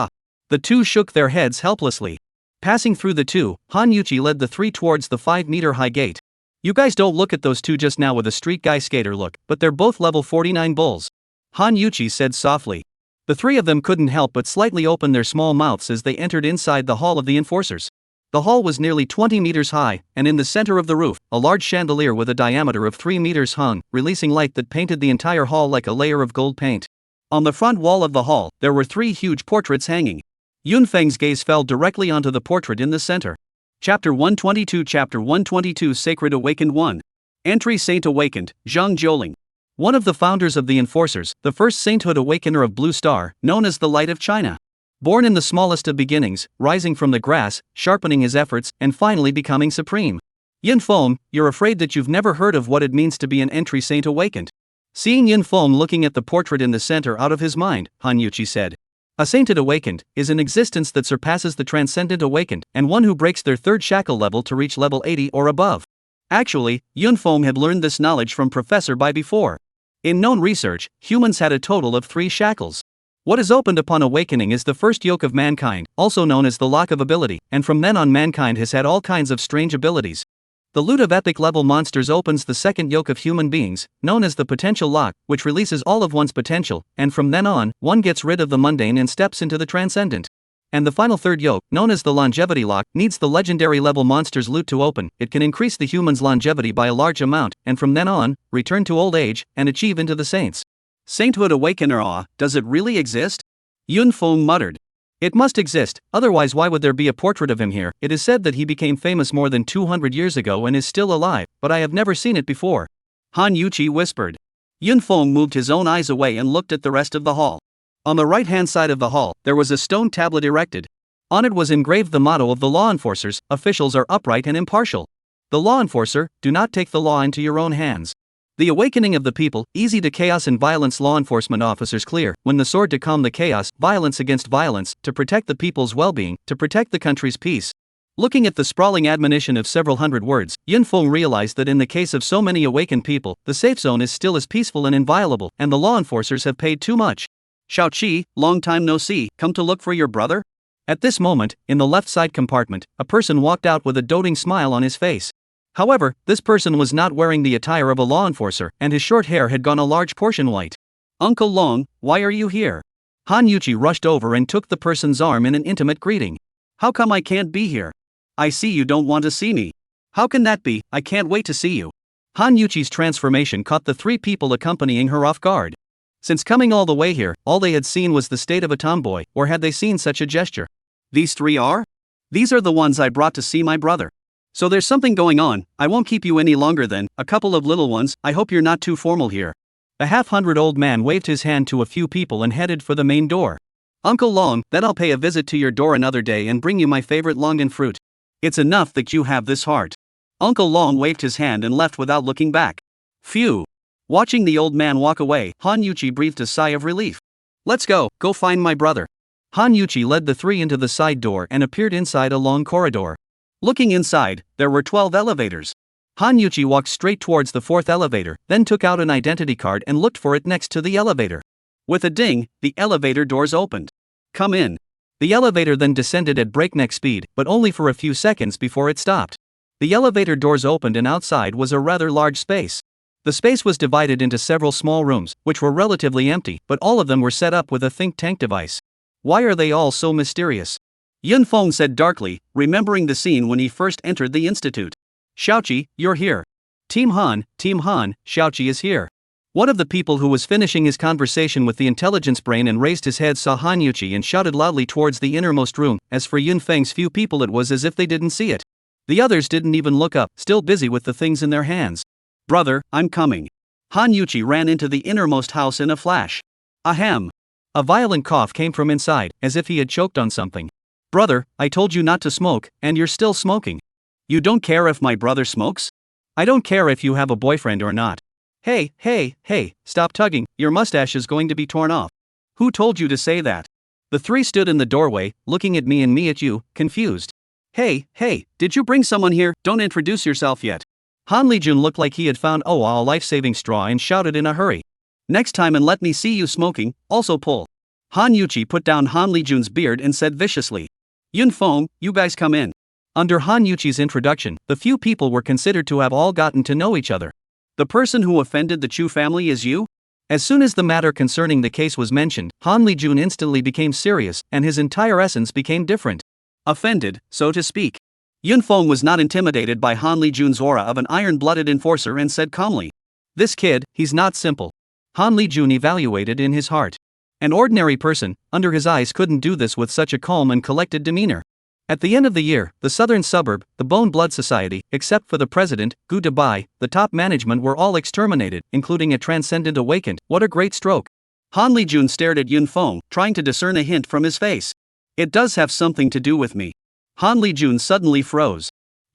The two shook their heads helplessly. Passing through the two, Hanyuchi led the three towards the 5-meter-high gate. You guys don't look at those two just now with a street guy skater look, but they're both level 49 bulls. Hanyuchi said softly. The three of them couldn't help but slightly open their small mouths as they entered inside the hall of the enforcers. The hall was nearly 20 meters high, and in the center of the roof, a large chandelier with a diameter of 3 meters hung, releasing light that painted the entire hall like a layer of gold paint. On the front wall of the hall, there were 3 huge portraits hanging. Yunfeng's gaze fell directly onto the portrait in the center. Chapter 122 Sacred Awakened 1. Entry Saint Awakened, Zhang Jiuling. One of the founders of the Enforcers, the first sainthood awakener of Blue Star, known as the Light of China. Born in the smallest of beginnings, rising from the grass, sharpening his efforts, and finally becoming supreme. Yin Feng, you're afraid that you've never heard of what it means to be an entry saint awakened. Seeing Yin Feng looking at the portrait in the center out of his mind, Hanyuchi said. A sainted awakened is an existence that surpasses the transcendent awakened, and one who breaks their third shackle level to reach level 80 or above. Actually, Yunfeng had learned this knowledge from Professor Bai before. In known research, humans had a total of 3 shackles. What is opened upon awakening is the first yoke of mankind, also known as the lock of ability, and from then on mankind has had all kinds of strange abilities. The loot of epic level monsters opens the second yoke of human beings, known as the potential lock, which releases all of one's potential, and from then on, one gets rid of the mundane and steps into the transcendent. And the final third yoke, known as the longevity lock, needs the legendary level monster's loot to open. It can increase the human's longevity by a large amount, and from then on, return to old age, and achieve into the saints. Sainthood Awakener. Does it really exist? Yunfeng muttered. It must exist, otherwise why would there be a portrait of him here? It is said that he became famous more than 200 years ago and is still alive, but I have never seen it before. Han Yuqi whispered. Yunfeng moved his own eyes away and looked at the rest of the hall. On the right-hand side of the hall, there was a stone tablet erected. On it was engraved the motto of the law enforcers: officials are upright and impartial. The law enforcer, do not take the law into your own hands. The awakening of the people, easy to chaos and violence. Law enforcement officers clear, when the sword to calm the chaos, violence against violence, to protect the people's well-being, to protect the country's peace. Looking at the sprawling admonition of several hundred words, Yunfeng realized that in the case of so many awakened people, the safe zone is still as peaceful and inviolable, and the law enforcers have paid too much. Xiaoqi, long time no see, come to look for your brother? At this moment, in the left side compartment, a person walked out with a doting smile on his face. However, this person was not wearing the attire of a law enforcer, and his short hair had gone a large portion white. Uncle Long, why are you here? Han Yuqi rushed over and took the person's arm in an intimate greeting. How come I can't be here? I see you don't want to see me. How can that be? I can't wait to see you. Han Yuqi's transformation caught the 3 people accompanying her off guard. Since coming all the way here, all they had seen was the state of a tomboy, or had they seen such a gesture? These 3 are? These are the ones I brought to see my brother. So there's something going on. I won't keep you any longer then, a couple of little ones, I hope you're not too formal here. A half-hundred-old man waved his hand to a few people and headed for the main door. Uncle Long, then I'll pay a visit to your door another day and bring you my favorite longan fruit. It's enough that you have this heart. Uncle Long waved his hand and left without looking back. Phew. Watching the old man walk away, Han Yuqi breathed a sigh of relief. Let's go find my brother. Han Yuqi led the 3 into the side door and appeared inside a long corridor. Looking inside, there were 12 elevators. Han Yuqi walked straight towards the 4th elevator, then took out an identity card and looked for it next to the elevator. With a ding, the elevator doors opened. Come in. The elevator then descended at breakneck speed, but only for a few seconds before it stopped. The elevator doors opened and outside was a rather large space. The space was divided into several small rooms, which were relatively empty, but all of them were set up with a think tank device. Why are they all so mysterious? Yunfeng said darkly, remembering the scene when he first entered the institute. Xiaoqi, you're here. Team Han, Xiaoqi is here. One of the people who was finishing his conversation with the intelligence brain and raised his head saw Han Yuqi and shouted loudly towards the innermost room. As for Yunfeng's few people, it was as if they didn't see it. The others didn't even look up, still busy with the things in their hands. Brother, I'm coming. Han Yuqi ran into the innermost house in a flash. Ahem. A violent cough came from inside, as if he had choked on something. Brother, I told you not to smoke, and you're still smoking. You don't care if my brother smokes? I don't care if you have a boyfriend or not. Hey, stop tugging, your mustache is going to be torn off. Who told you to say that? The 3 stood in the doorway, looking at me and me at you, confused. Hey, did you bring someone here? Don't introduce yourself yet. Han Lijun looked like he had found a life-saving straw and shouted in a hurry. Next time and let me see you smoking, also pull. Han Yuqi put down Han Lijun's beard and said viciously. Yunfeng, you guys come in. Under Han Yuqi's introduction, the few people were considered to have all gotten to know each other. The person who offended the Chu family is you? As soon as the matter concerning the case was mentioned, Han Lijun instantly became serious, and his entire essence became different. Offended, so to speak. Yunfeng was not intimidated by Han Lijun's aura of an iron-blooded enforcer and said calmly. This kid, he's not simple. Han Lijun evaluated in his heart. An ordinary person, under his eyes, couldn't do this with such a calm and collected demeanor. At the end of the year, the southern suburb, the Bone Blood Society, except for the president, Gu Dabai, the top management were all exterminated, including a transcendent awakened. What a great stroke. Han Lijun stared at Yunfeng, trying to discern a hint from his face. It does have something to do with me. Han Lijun suddenly froze.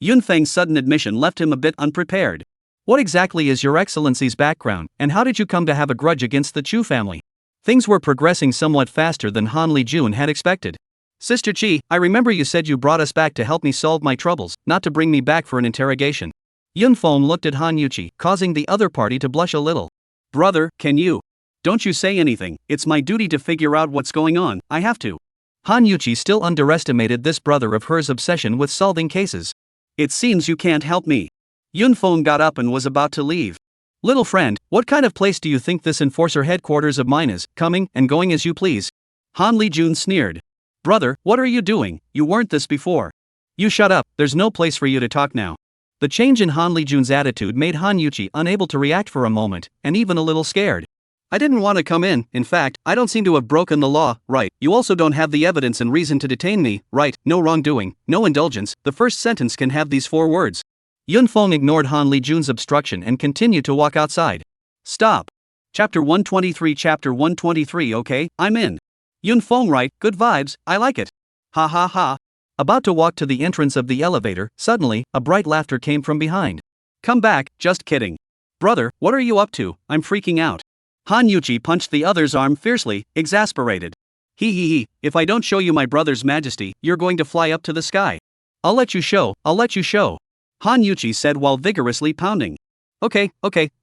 Yunfeng's sudden admission left him a bit unprepared. What exactly is your excellency's background, and how did you come to have a grudge against the Chu family? Things were progressing somewhat faster than Han Lijun had expected. Sister Qi, I remember you said you brought us back to help me solve my troubles, not to bring me back for an interrogation. Yun Feng looked at Han Yuqi, causing the other party to blush a little. Brother, can you? Don't you say anything, it's my duty to figure out what's going on, I have to. Han Yuqi still underestimated this brother of hers obsession with solving cases. It seems you can't help me. Yun Feng got up and was about to leave. Little friend, what kind of place do you think this enforcer headquarters of mine is, coming and going as you please? Han Lijun sneered. Brother, what are you doing? You weren't this before. You shut up, there's no place for you to talk now. The change in Han Lijun's attitude made Han Yuqi unable to react for a moment, and even a little scared. I didn't want to come in fact, I don't seem to have broken the law, right? You also don't have the evidence and reason to detain me, right? No wrongdoing, no indulgence, the first sentence can have these 4 words. Yun Feng ignored Han Lijun's obstruction and continued to walk outside. Stop. Chapter 123 okay, I'm in. Yun Feng right, good vibes, I like it. Ha ha ha. About to walk to the entrance of the elevator, suddenly, a bright laughter came from behind. Come back, just kidding. Brother, what are you up to? I'm freaking out. Han Yuqi punched the other's arm fiercely, exasperated. He, if I don't show you my brother's majesty, you're going to fly up to the sky. I'll let you show. Han Yuqi said while vigorously pounding. Okay,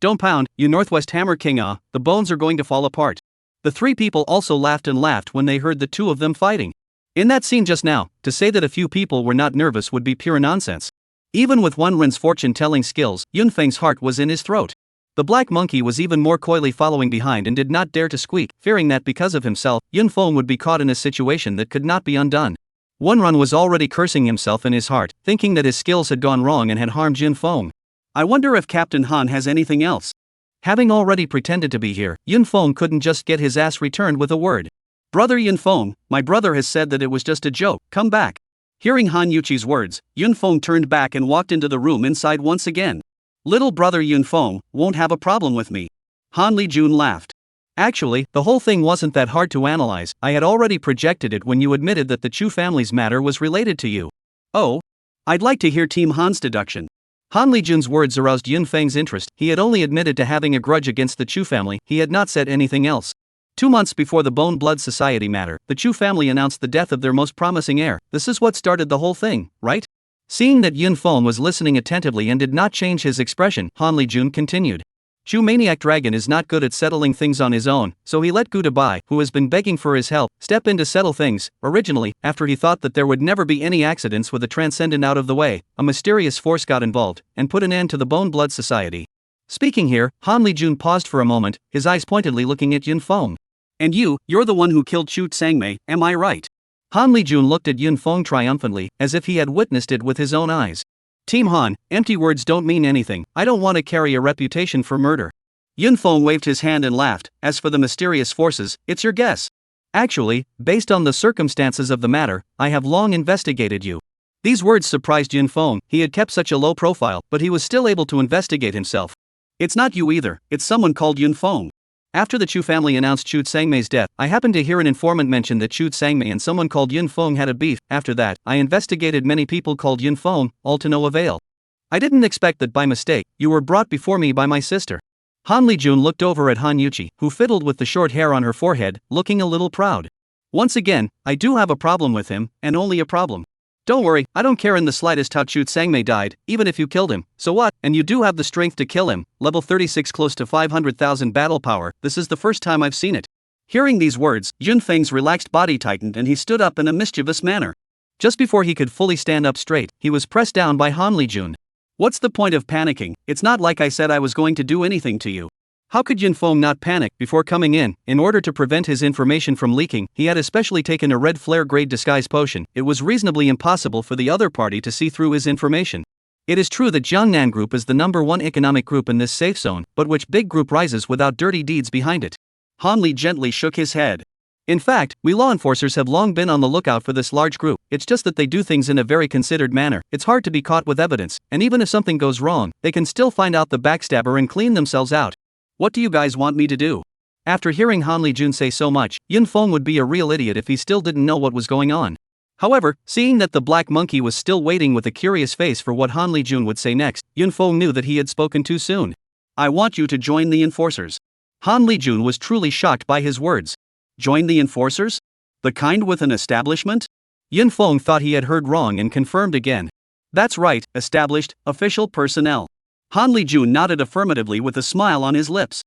don't pound, you Northwest Hammer King the bones are going to fall apart. The 3 people also laughed and laughed when they heard the 2 of them fighting. In that scene just now, to say that a few people were not nervous would be pure nonsense. Even with Wan Ren's fortune-telling skills, Yun Feng's heart was in his throat. The black monkey was even more coyly following behind and did not dare to squeak, fearing that because of himself, Yun Feng would be caught in a situation that could not be undone. Wan Ren was already cursing himself in his heart, thinking that his skills had gone wrong and had harmed Yun Feng. I wonder if Captain Han has anything else. Having already pretended to be here, Yun Feng couldn't just get his ass returned with a word. Brother Yun Feng, my brother has said that it was just a joke, come back. Hearing Han Yuqi's words, Yun Feng turned back and walked into the room inside once again. Little brother Yun Feng won't have a problem with me. Han Lijun laughed. Actually, the whole thing wasn't that hard to analyze, I had already projected it when you admitted that the Chu family's matter was related to you. Oh? I'd like to hear Team Han's deduction. Han Lijun's words aroused Yun Feng's interest, he had only admitted to having a grudge against the Chu family, he had not said anything else. 2 months before the Bone Blood Society matter, the Chu family announced the death of their most promising heir. This is what started the whole thing, right? Seeing that Yun Feng was listening attentively and did not change his expression, Han Lijun continued. Chu Maniac Dragon is not good at settling things on his own, so he let Gu Dabai, who has been begging for his help, step in to settle things. Originally, after he thought that there would never be any accidents with the Transcendent out of the way, a mysterious force got involved and put an end to the Bone Blood Society. Speaking here, Han Lijun paused for a moment, his eyes pointedly looking at Yun Feng. And you're the one who killed Chu Tsangmei, am I right? Han Lijun looked at Yun Feng triumphantly, as if he had witnessed it with his own eyes. Team Han, empty words don't mean anything, I don't want to carry a reputation for murder. Yun Feng waved his hand and laughed, as for the mysterious forces, it's your guess. Actually, based on the circumstances of the matter, I have long investigated you. These words surprised Yun Feng, he had kept such a low profile, but he was still able to investigate himself. It's not you either, it's someone called Yun Feng. After the Chu family announced Chu Tsangmei's death, I happened to hear an informant mention that Chu Tsangmei and someone called Yun Feng had a beef. After that, I investigated many people called Yun Feng, all to no avail. I didn't expect that by mistake, you were brought before me by my sister. Han Lijun looked over at Han Yuqi, who fiddled with the short hair on her forehead, looking a little proud. Once again, I do have a problem with him, and only a problem. Don't worry, I don't care in the slightest how Chu Tsangmei died, even if you killed him, so what, and you do have the strength to kill him, level 36 close to 500,000 battle power, this is the first time I've seen it. Hearing these words, Yun Feng's relaxed body tightened and he stood up in a mischievous manner. Just before he could fully stand up straight, he was pressed down by Han Lijun. What's the point of panicking, it's not like I said I was going to do anything to you. How could Yun Feng not panic before coming in order to prevent his information from leaking? He had especially taken a red flare grade disguise potion, it was reasonably impossible for the other party to see through his information. It is true that Jiangnan Group is the #1 economic group in this safe zone, but which big group rises without dirty deeds behind it? Han Li gently shook his head. In fact, we law enforcers have long been on the lookout for this large group, it's just that they do things in a very considered manner, it's hard to be caught with evidence, and even if something goes wrong, they can still find out the backstabber and clean themselves out. What do you guys want me to do? After hearing Han Lijun say so much, Yun Feng would be a real idiot if he still didn't know what was going on. However, seeing that the black monkey was still waiting with a curious face for what Han Lijun would say next, Yun Feng knew that he had spoken too soon. I want you to join the enforcers. Han Lijun was truly shocked by his words. Join the enforcers? The kind with an establishment? Yun Feng thought he had heard wrong and confirmed again. That's right, established, official personnel. Han Lijun nodded affirmatively with a smile on his lips.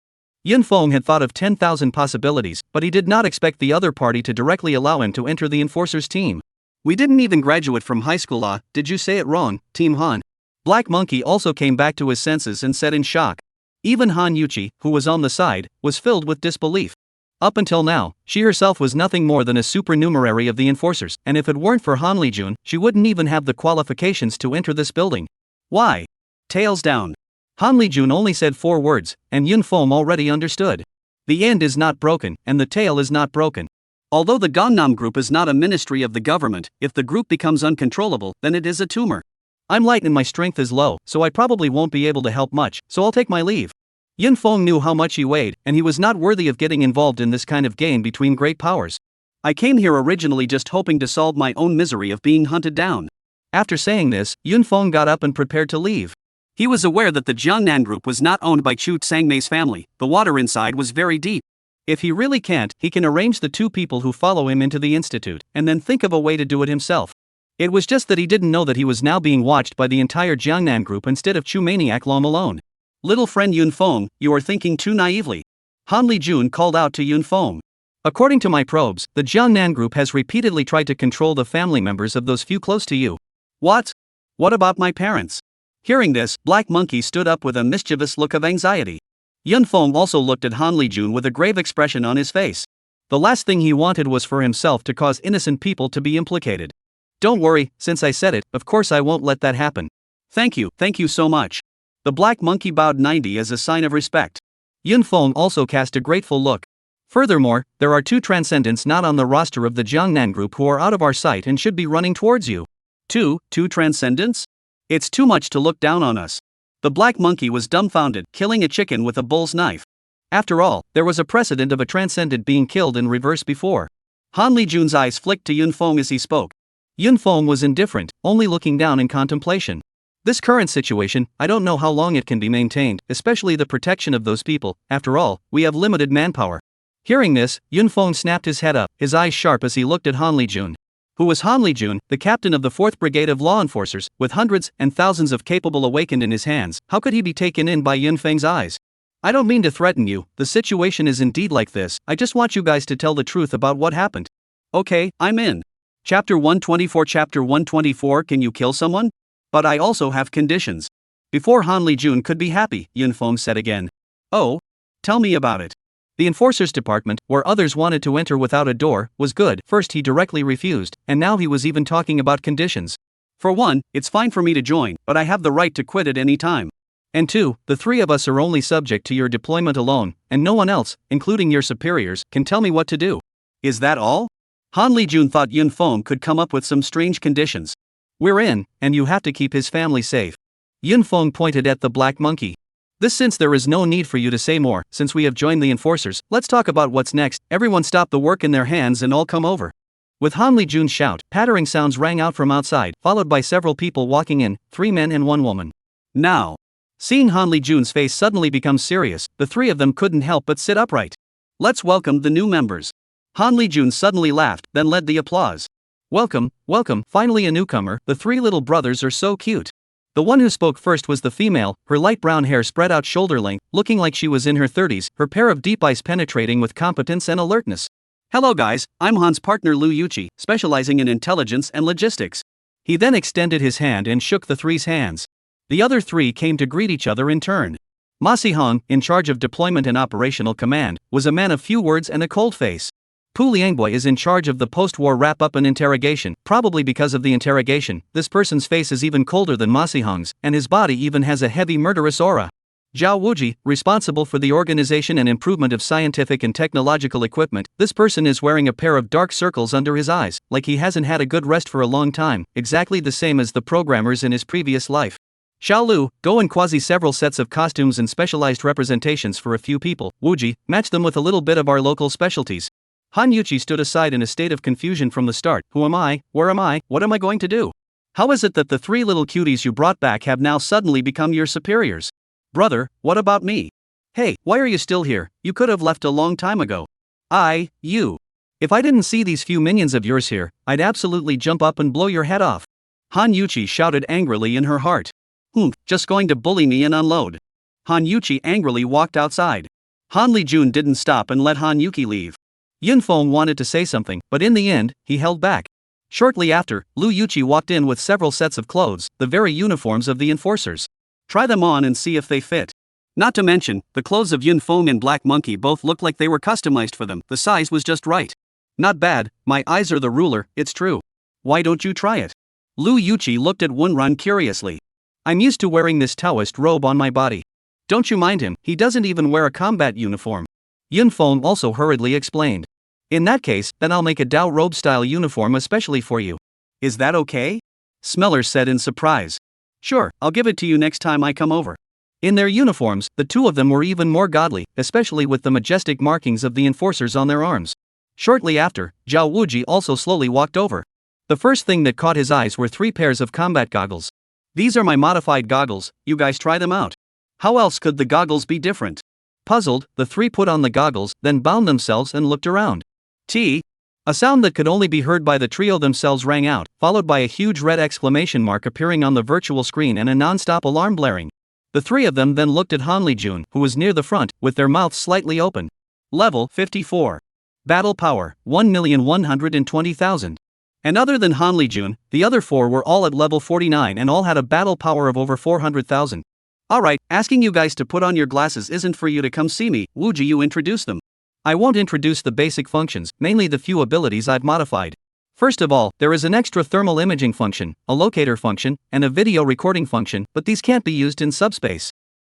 Yun Feng had thought of 10,000 possibilities, but he did not expect the other party to directly allow him to enter the enforcers team. We didn't even graduate from high school. Did you say it wrong, Team Han? Black Monkey also came back to his senses and said in shock. Even Han Yuchi, who was on the side, was filled with disbelief. Up until now, she herself was nothing more than a supernumerary of the enforcers, and if it weren't for Han Lijun, she wouldn't even have the qualifications to enter this building. Why? Tails down. Han Lijun only said 4 words, and Yun Feng already understood. The end is not broken, and the tail is not broken. Although the Gangnam Group is not a ministry of the government, if the group becomes uncontrollable, then it is a tumor. I'm light and my strength is low, so I probably won't be able to help much, so I'll take my leave. Yun Feng knew how much he weighed, and he was not worthy of getting involved in this kind of game between great powers. I came here originally just hoping to solve my own misery of being hunted down. After saying this, Yun Feng got up and prepared to leave. He was aware that the Jiangnan Group was not owned by Chu Sangmei's family. The water inside was very deep. If he really can't, he can arrange the 2 people who follow him into the institute, and then think of a way to do it himself. It was just that he didn't know that he was now being watched by the entire Jiangnan Group instead of Chu Maniac Lom alone. Little friend Yun Feng, you are thinking too naively. Han Lijun called out to Yun Feng. According to my probes, the Jiangnan Group has repeatedly tried to control the family members of those few close to you. What? What about my parents? Hearing this, Black Monkey stood up with a mischievous look of anxiety. Yun Feng also looked at Han Lijun with a grave expression on his face. The last thing he wanted was for himself to cause innocent people to be implicated. Don't worry, since I said it, of course I won't let that happen. Thank you so much. The Black Monkey bowed 90 as a sign of respect. Yun Feng also cast a grateful look. Furthermore, there are 2 transcendents not on the roster of the Jiangnan Group who are out of our sight and should be running towards you. Two transcendents? It's too much to look down on us. The Black Monkey was dumbfounded, killing a chicken with a bull's knife. After all, there was a precedent of a transcendent being killed in reverse before. Han Lijun's eyes flicked to Yun Feng as he spoke. Yun Feng was indifferent, only looking down in contemplation. This current situation, I don't know how long it can be maintained, especially the protection of those people. After all, we have limited manpower. Hearing this, Yun Feng snapped his head up, his eyes sharp as he looked at Han Lijun. Who was Han Lijun, the captain of the 4th Brigade of Law Enforcers, with hundreds and thousands of capable awakened in his hands? How could he be taken in by Yun Feng's eyes? I don't mean to threaten you, the situation is indeed like this, I just want you guys to tell the truth about what happened. Okay, I'm in. Chapter 124. Chapter 124. Can you kill someone? But I also have conditions. Before Han Lijun could be happy, Yun Feng said again. Oh? Tell me about it. The enforcers department, where others wanted to enter without a door, was good. First he directly refused, and now he was even talking about conditions. For one, it's fine for me to join, but I have the right to quit at any time. And 2, the 3 of us are only subject to your deployment alone, and no one else, including your superiors, can tell me what to do. Is that all? Han Lijun thought Yun Feng could come up with some strange conditions. We're in, and you have to keep his family safe. Yun Feng pointed at the Black Monkey. Since there is no need for you to say more, since we have joined the enforcers, let's talk about what's next. Everyone stop the work in their hands and all come over. With Han Lijun's shout, pattering sounds rang out from outside, followed by several people walking in, 3 men and 1 woman. Now. Seeing Han Lijun's face suddenly become serious, the 3 of them couldn't help but sit upright. Let's welcome the new members. Han Lijun suddenly laughed, then led the applause. Welcome, finally a newcomer, the 3 little brothers are so cute. The one who spoke first was the female, her light brown hair spread out shoulder length, looking like she was in her 30s, her pair of deep eyes penetrating with competence and alertness. Hello guys, I'm Han's partner Lu Yuchi, specializing in intelligence and logistics. He then extended his hand and shook the 3's hands. The other 3 came to greet each other in turn. Ma Sihong, in charge of deployment and operational command, was a man of few words and a cold face. Pu Liangboy is in charge of the post-war wrap-up and interrogation. Probably because of the interrogation, this person's face is even colder than Ma Sihong's, and his body even has a heavy murderous aura. Zhao Wuji, responsible for the organization and improvement of scientific and technological equipment, this person is wearing a pair of dark circles under his eyes, like he hasn't had a good rest for a long time, exactly the same as the programmers in his previous life. Xiao Lu, go and quasi several sets of costumes and specialized representations for a few people. Wuji, match them with a little bit of our local specialties. Han Yuchi stood aside in a state of confusion from the start. Who am I? Where am I? What am I going to do? How is it that the 3 little cuties you brought back have now suddenly become your superiors? Brother, what about me? Hey, why are you still here? You could have left a long time ago. You. If I didn't see these few minions of yours here, I'd absolutely jump up and blow your head off. Han Yuchi shouted angrily in her heart. Just going to bully me and unload. Han Yuchi angrily walked outside. Han Lijun didn't stop and let Han Yuki leave. Yunfeng wanted to say something, but in the end, he held back. Shortly after, Lu Yuchi walked in with several sets of clothes, the very uniforms of the enforcers. Try them on and see if they fit. Not to mention, the clothes of Yunfeng and Black Monkey both looked like they were customized for them, the size was just right. Not bad, my eyes are the ruler, it's true. Why don't you try it? Lu Yuchi looked at Wunran curiously. I'm used to wearing this Taoist robe on my body. Don't you mind him, he doesn't even wear a combat uniform. Yunfeng also hurriedly explained. In that case, then I'll make a Dao robe-style uniform especially for you. Is that okay? Smeller said in surprise. Sure, I'll give it to you next time I come over. In their uniforms, the two of them were even more godly, especially with the majestic markings of the enforcers on their arms. Shortly after, Zhao Wuji also slowly walked over. The first thing that caught his eyes were 3 pairs of combat goggles. These are my modified goggles, you guys try them out. How else could the goggles be different? Puzzled, the 3 put on the goggles, then bound themselves and looked around. A sound that could only be heard by the trio themselves rang out, followed by a huge red exclamation mark appearing on the virtual screen and a non-stop alarm blaring. The 3 of them then looked at Han Lijun, who was near the front, with their mouths slightly open. Level 54. Battle power, 1,120,000. And other than Han Lijun, the other 4 were all at level 49 and all had a battle power of over 400,000. Alright, asking you guys to put on your glasses isn't for you to come see me, Wuji, you introduce them. I won't introduce the basic functions, mainly the few abilities I've modified. First of all, there is an extra thermal imaging function, a locator function, and a video recording function, but these can't be used in subspace.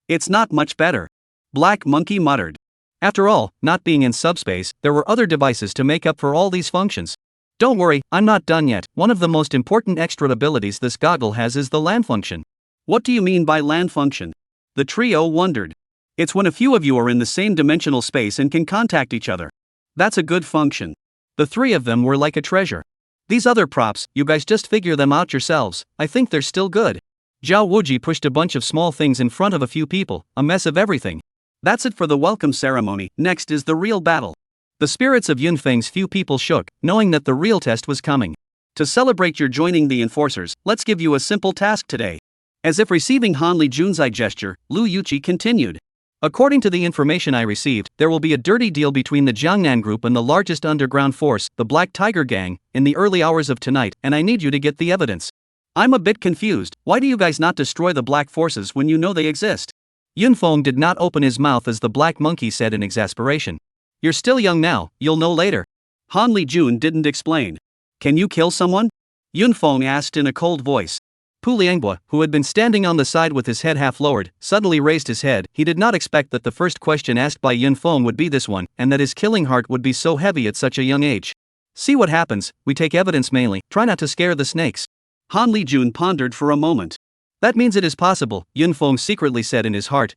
It's not much better. Black Monkey muttered. After all, not being in subspace, there were other devices to make up for all these functions. Don't worry, I'm not done yet. One of the most important extra abilities this goggle has is the LAN function. What do you mean by LAN function? The trio wondered. It's when a few of you are in the same dimensional space and can contact each other. That's a good function. The 3 of them were like a treasure. These other props, you guys just figure them out yourselves, I think they're still good. Zhao Wuji pushed a bunch of small things in front of a few people, a mess of everything. That's it for the welcome ceremony, next is the real battle. The spirits of Yunfeng's few people shook, knowing that the real test was coming. To celebrate your joining the enforcers, let's give you a simple task today. As if receiving Han Lijun's eye gesture, Lu Yuchi continued. According to the information I received, there will be a dirty deal between the Jiangnan group and the largest underground force, the Black Tiger Gang, in the early hours of tonight, and I need you to get the evidence. I'm a bit confused, why do you guys not destroy the black forces when you know they exist? Yunfeng did not open his mouth as the Black Monkey said in exasperation. You're still young now, you'll know later. Han Lijun didn't explain. Can you kill someone? Yunfeng asked in a cold voice. Pu Lianghua, who had been standing on the side with his head half lowered, suddenly raised his head. He did not expect that the first question asked by Yunfeng would be this one, and that his killing heart would be so heavy at such a young age. See what happens, we take evidence mainly, try not to scare the snakes. Han Lijun pondered for a moment. That means it is possible, Yunfeng secretly said in his heart,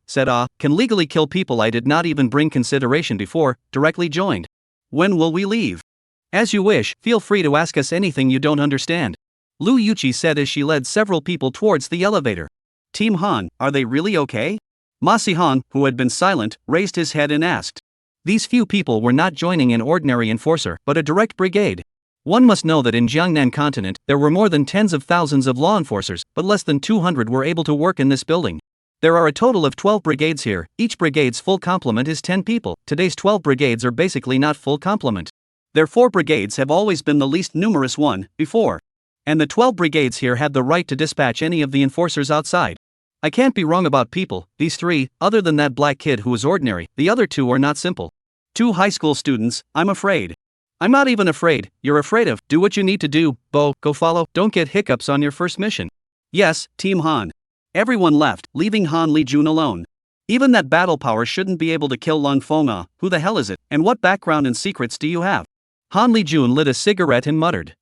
can legally kill people I did not even bring consideration before, directly joined. When will we leave? As you wish, feel free to ask us anything you don't understand. Lu Yuchi said as she led several people towards the elevator. Team Han, are they really okay? Ma Sihan, who had been silent, raised his head and asked. These few people were not joining an ordinary enforcer, but a direct brigade. One must know that in Jiangnan continent, there were more than tens of thousands of law enforcers, but less than 200 were able to work in this building. There are a total of 12 brigades here, each brigade's full complement is 10 people. Today's 12 brigades are basically not full complement. Their 4 brigades have always been the least numerous one, before. And the 12 brigades here had the right to dispatch any of the enforcers outside. I can't be wrong about people, these 3, other than that black kid who was ordinary, the other 2 are not simple. 2 high school students, I'm afraid. I'm not even afraid, you're afraid of. Do what you need to do, Bo, go follow, don't get hiccups on your first mission. Yes, Team Han. Everyone left, leaving Han Lijun alone. Even that battle power shouldn't be able to kill Lung Feng'a, who the hell is it, and what background and secrets do you have? Han Lijun lit a cigarette and muttered.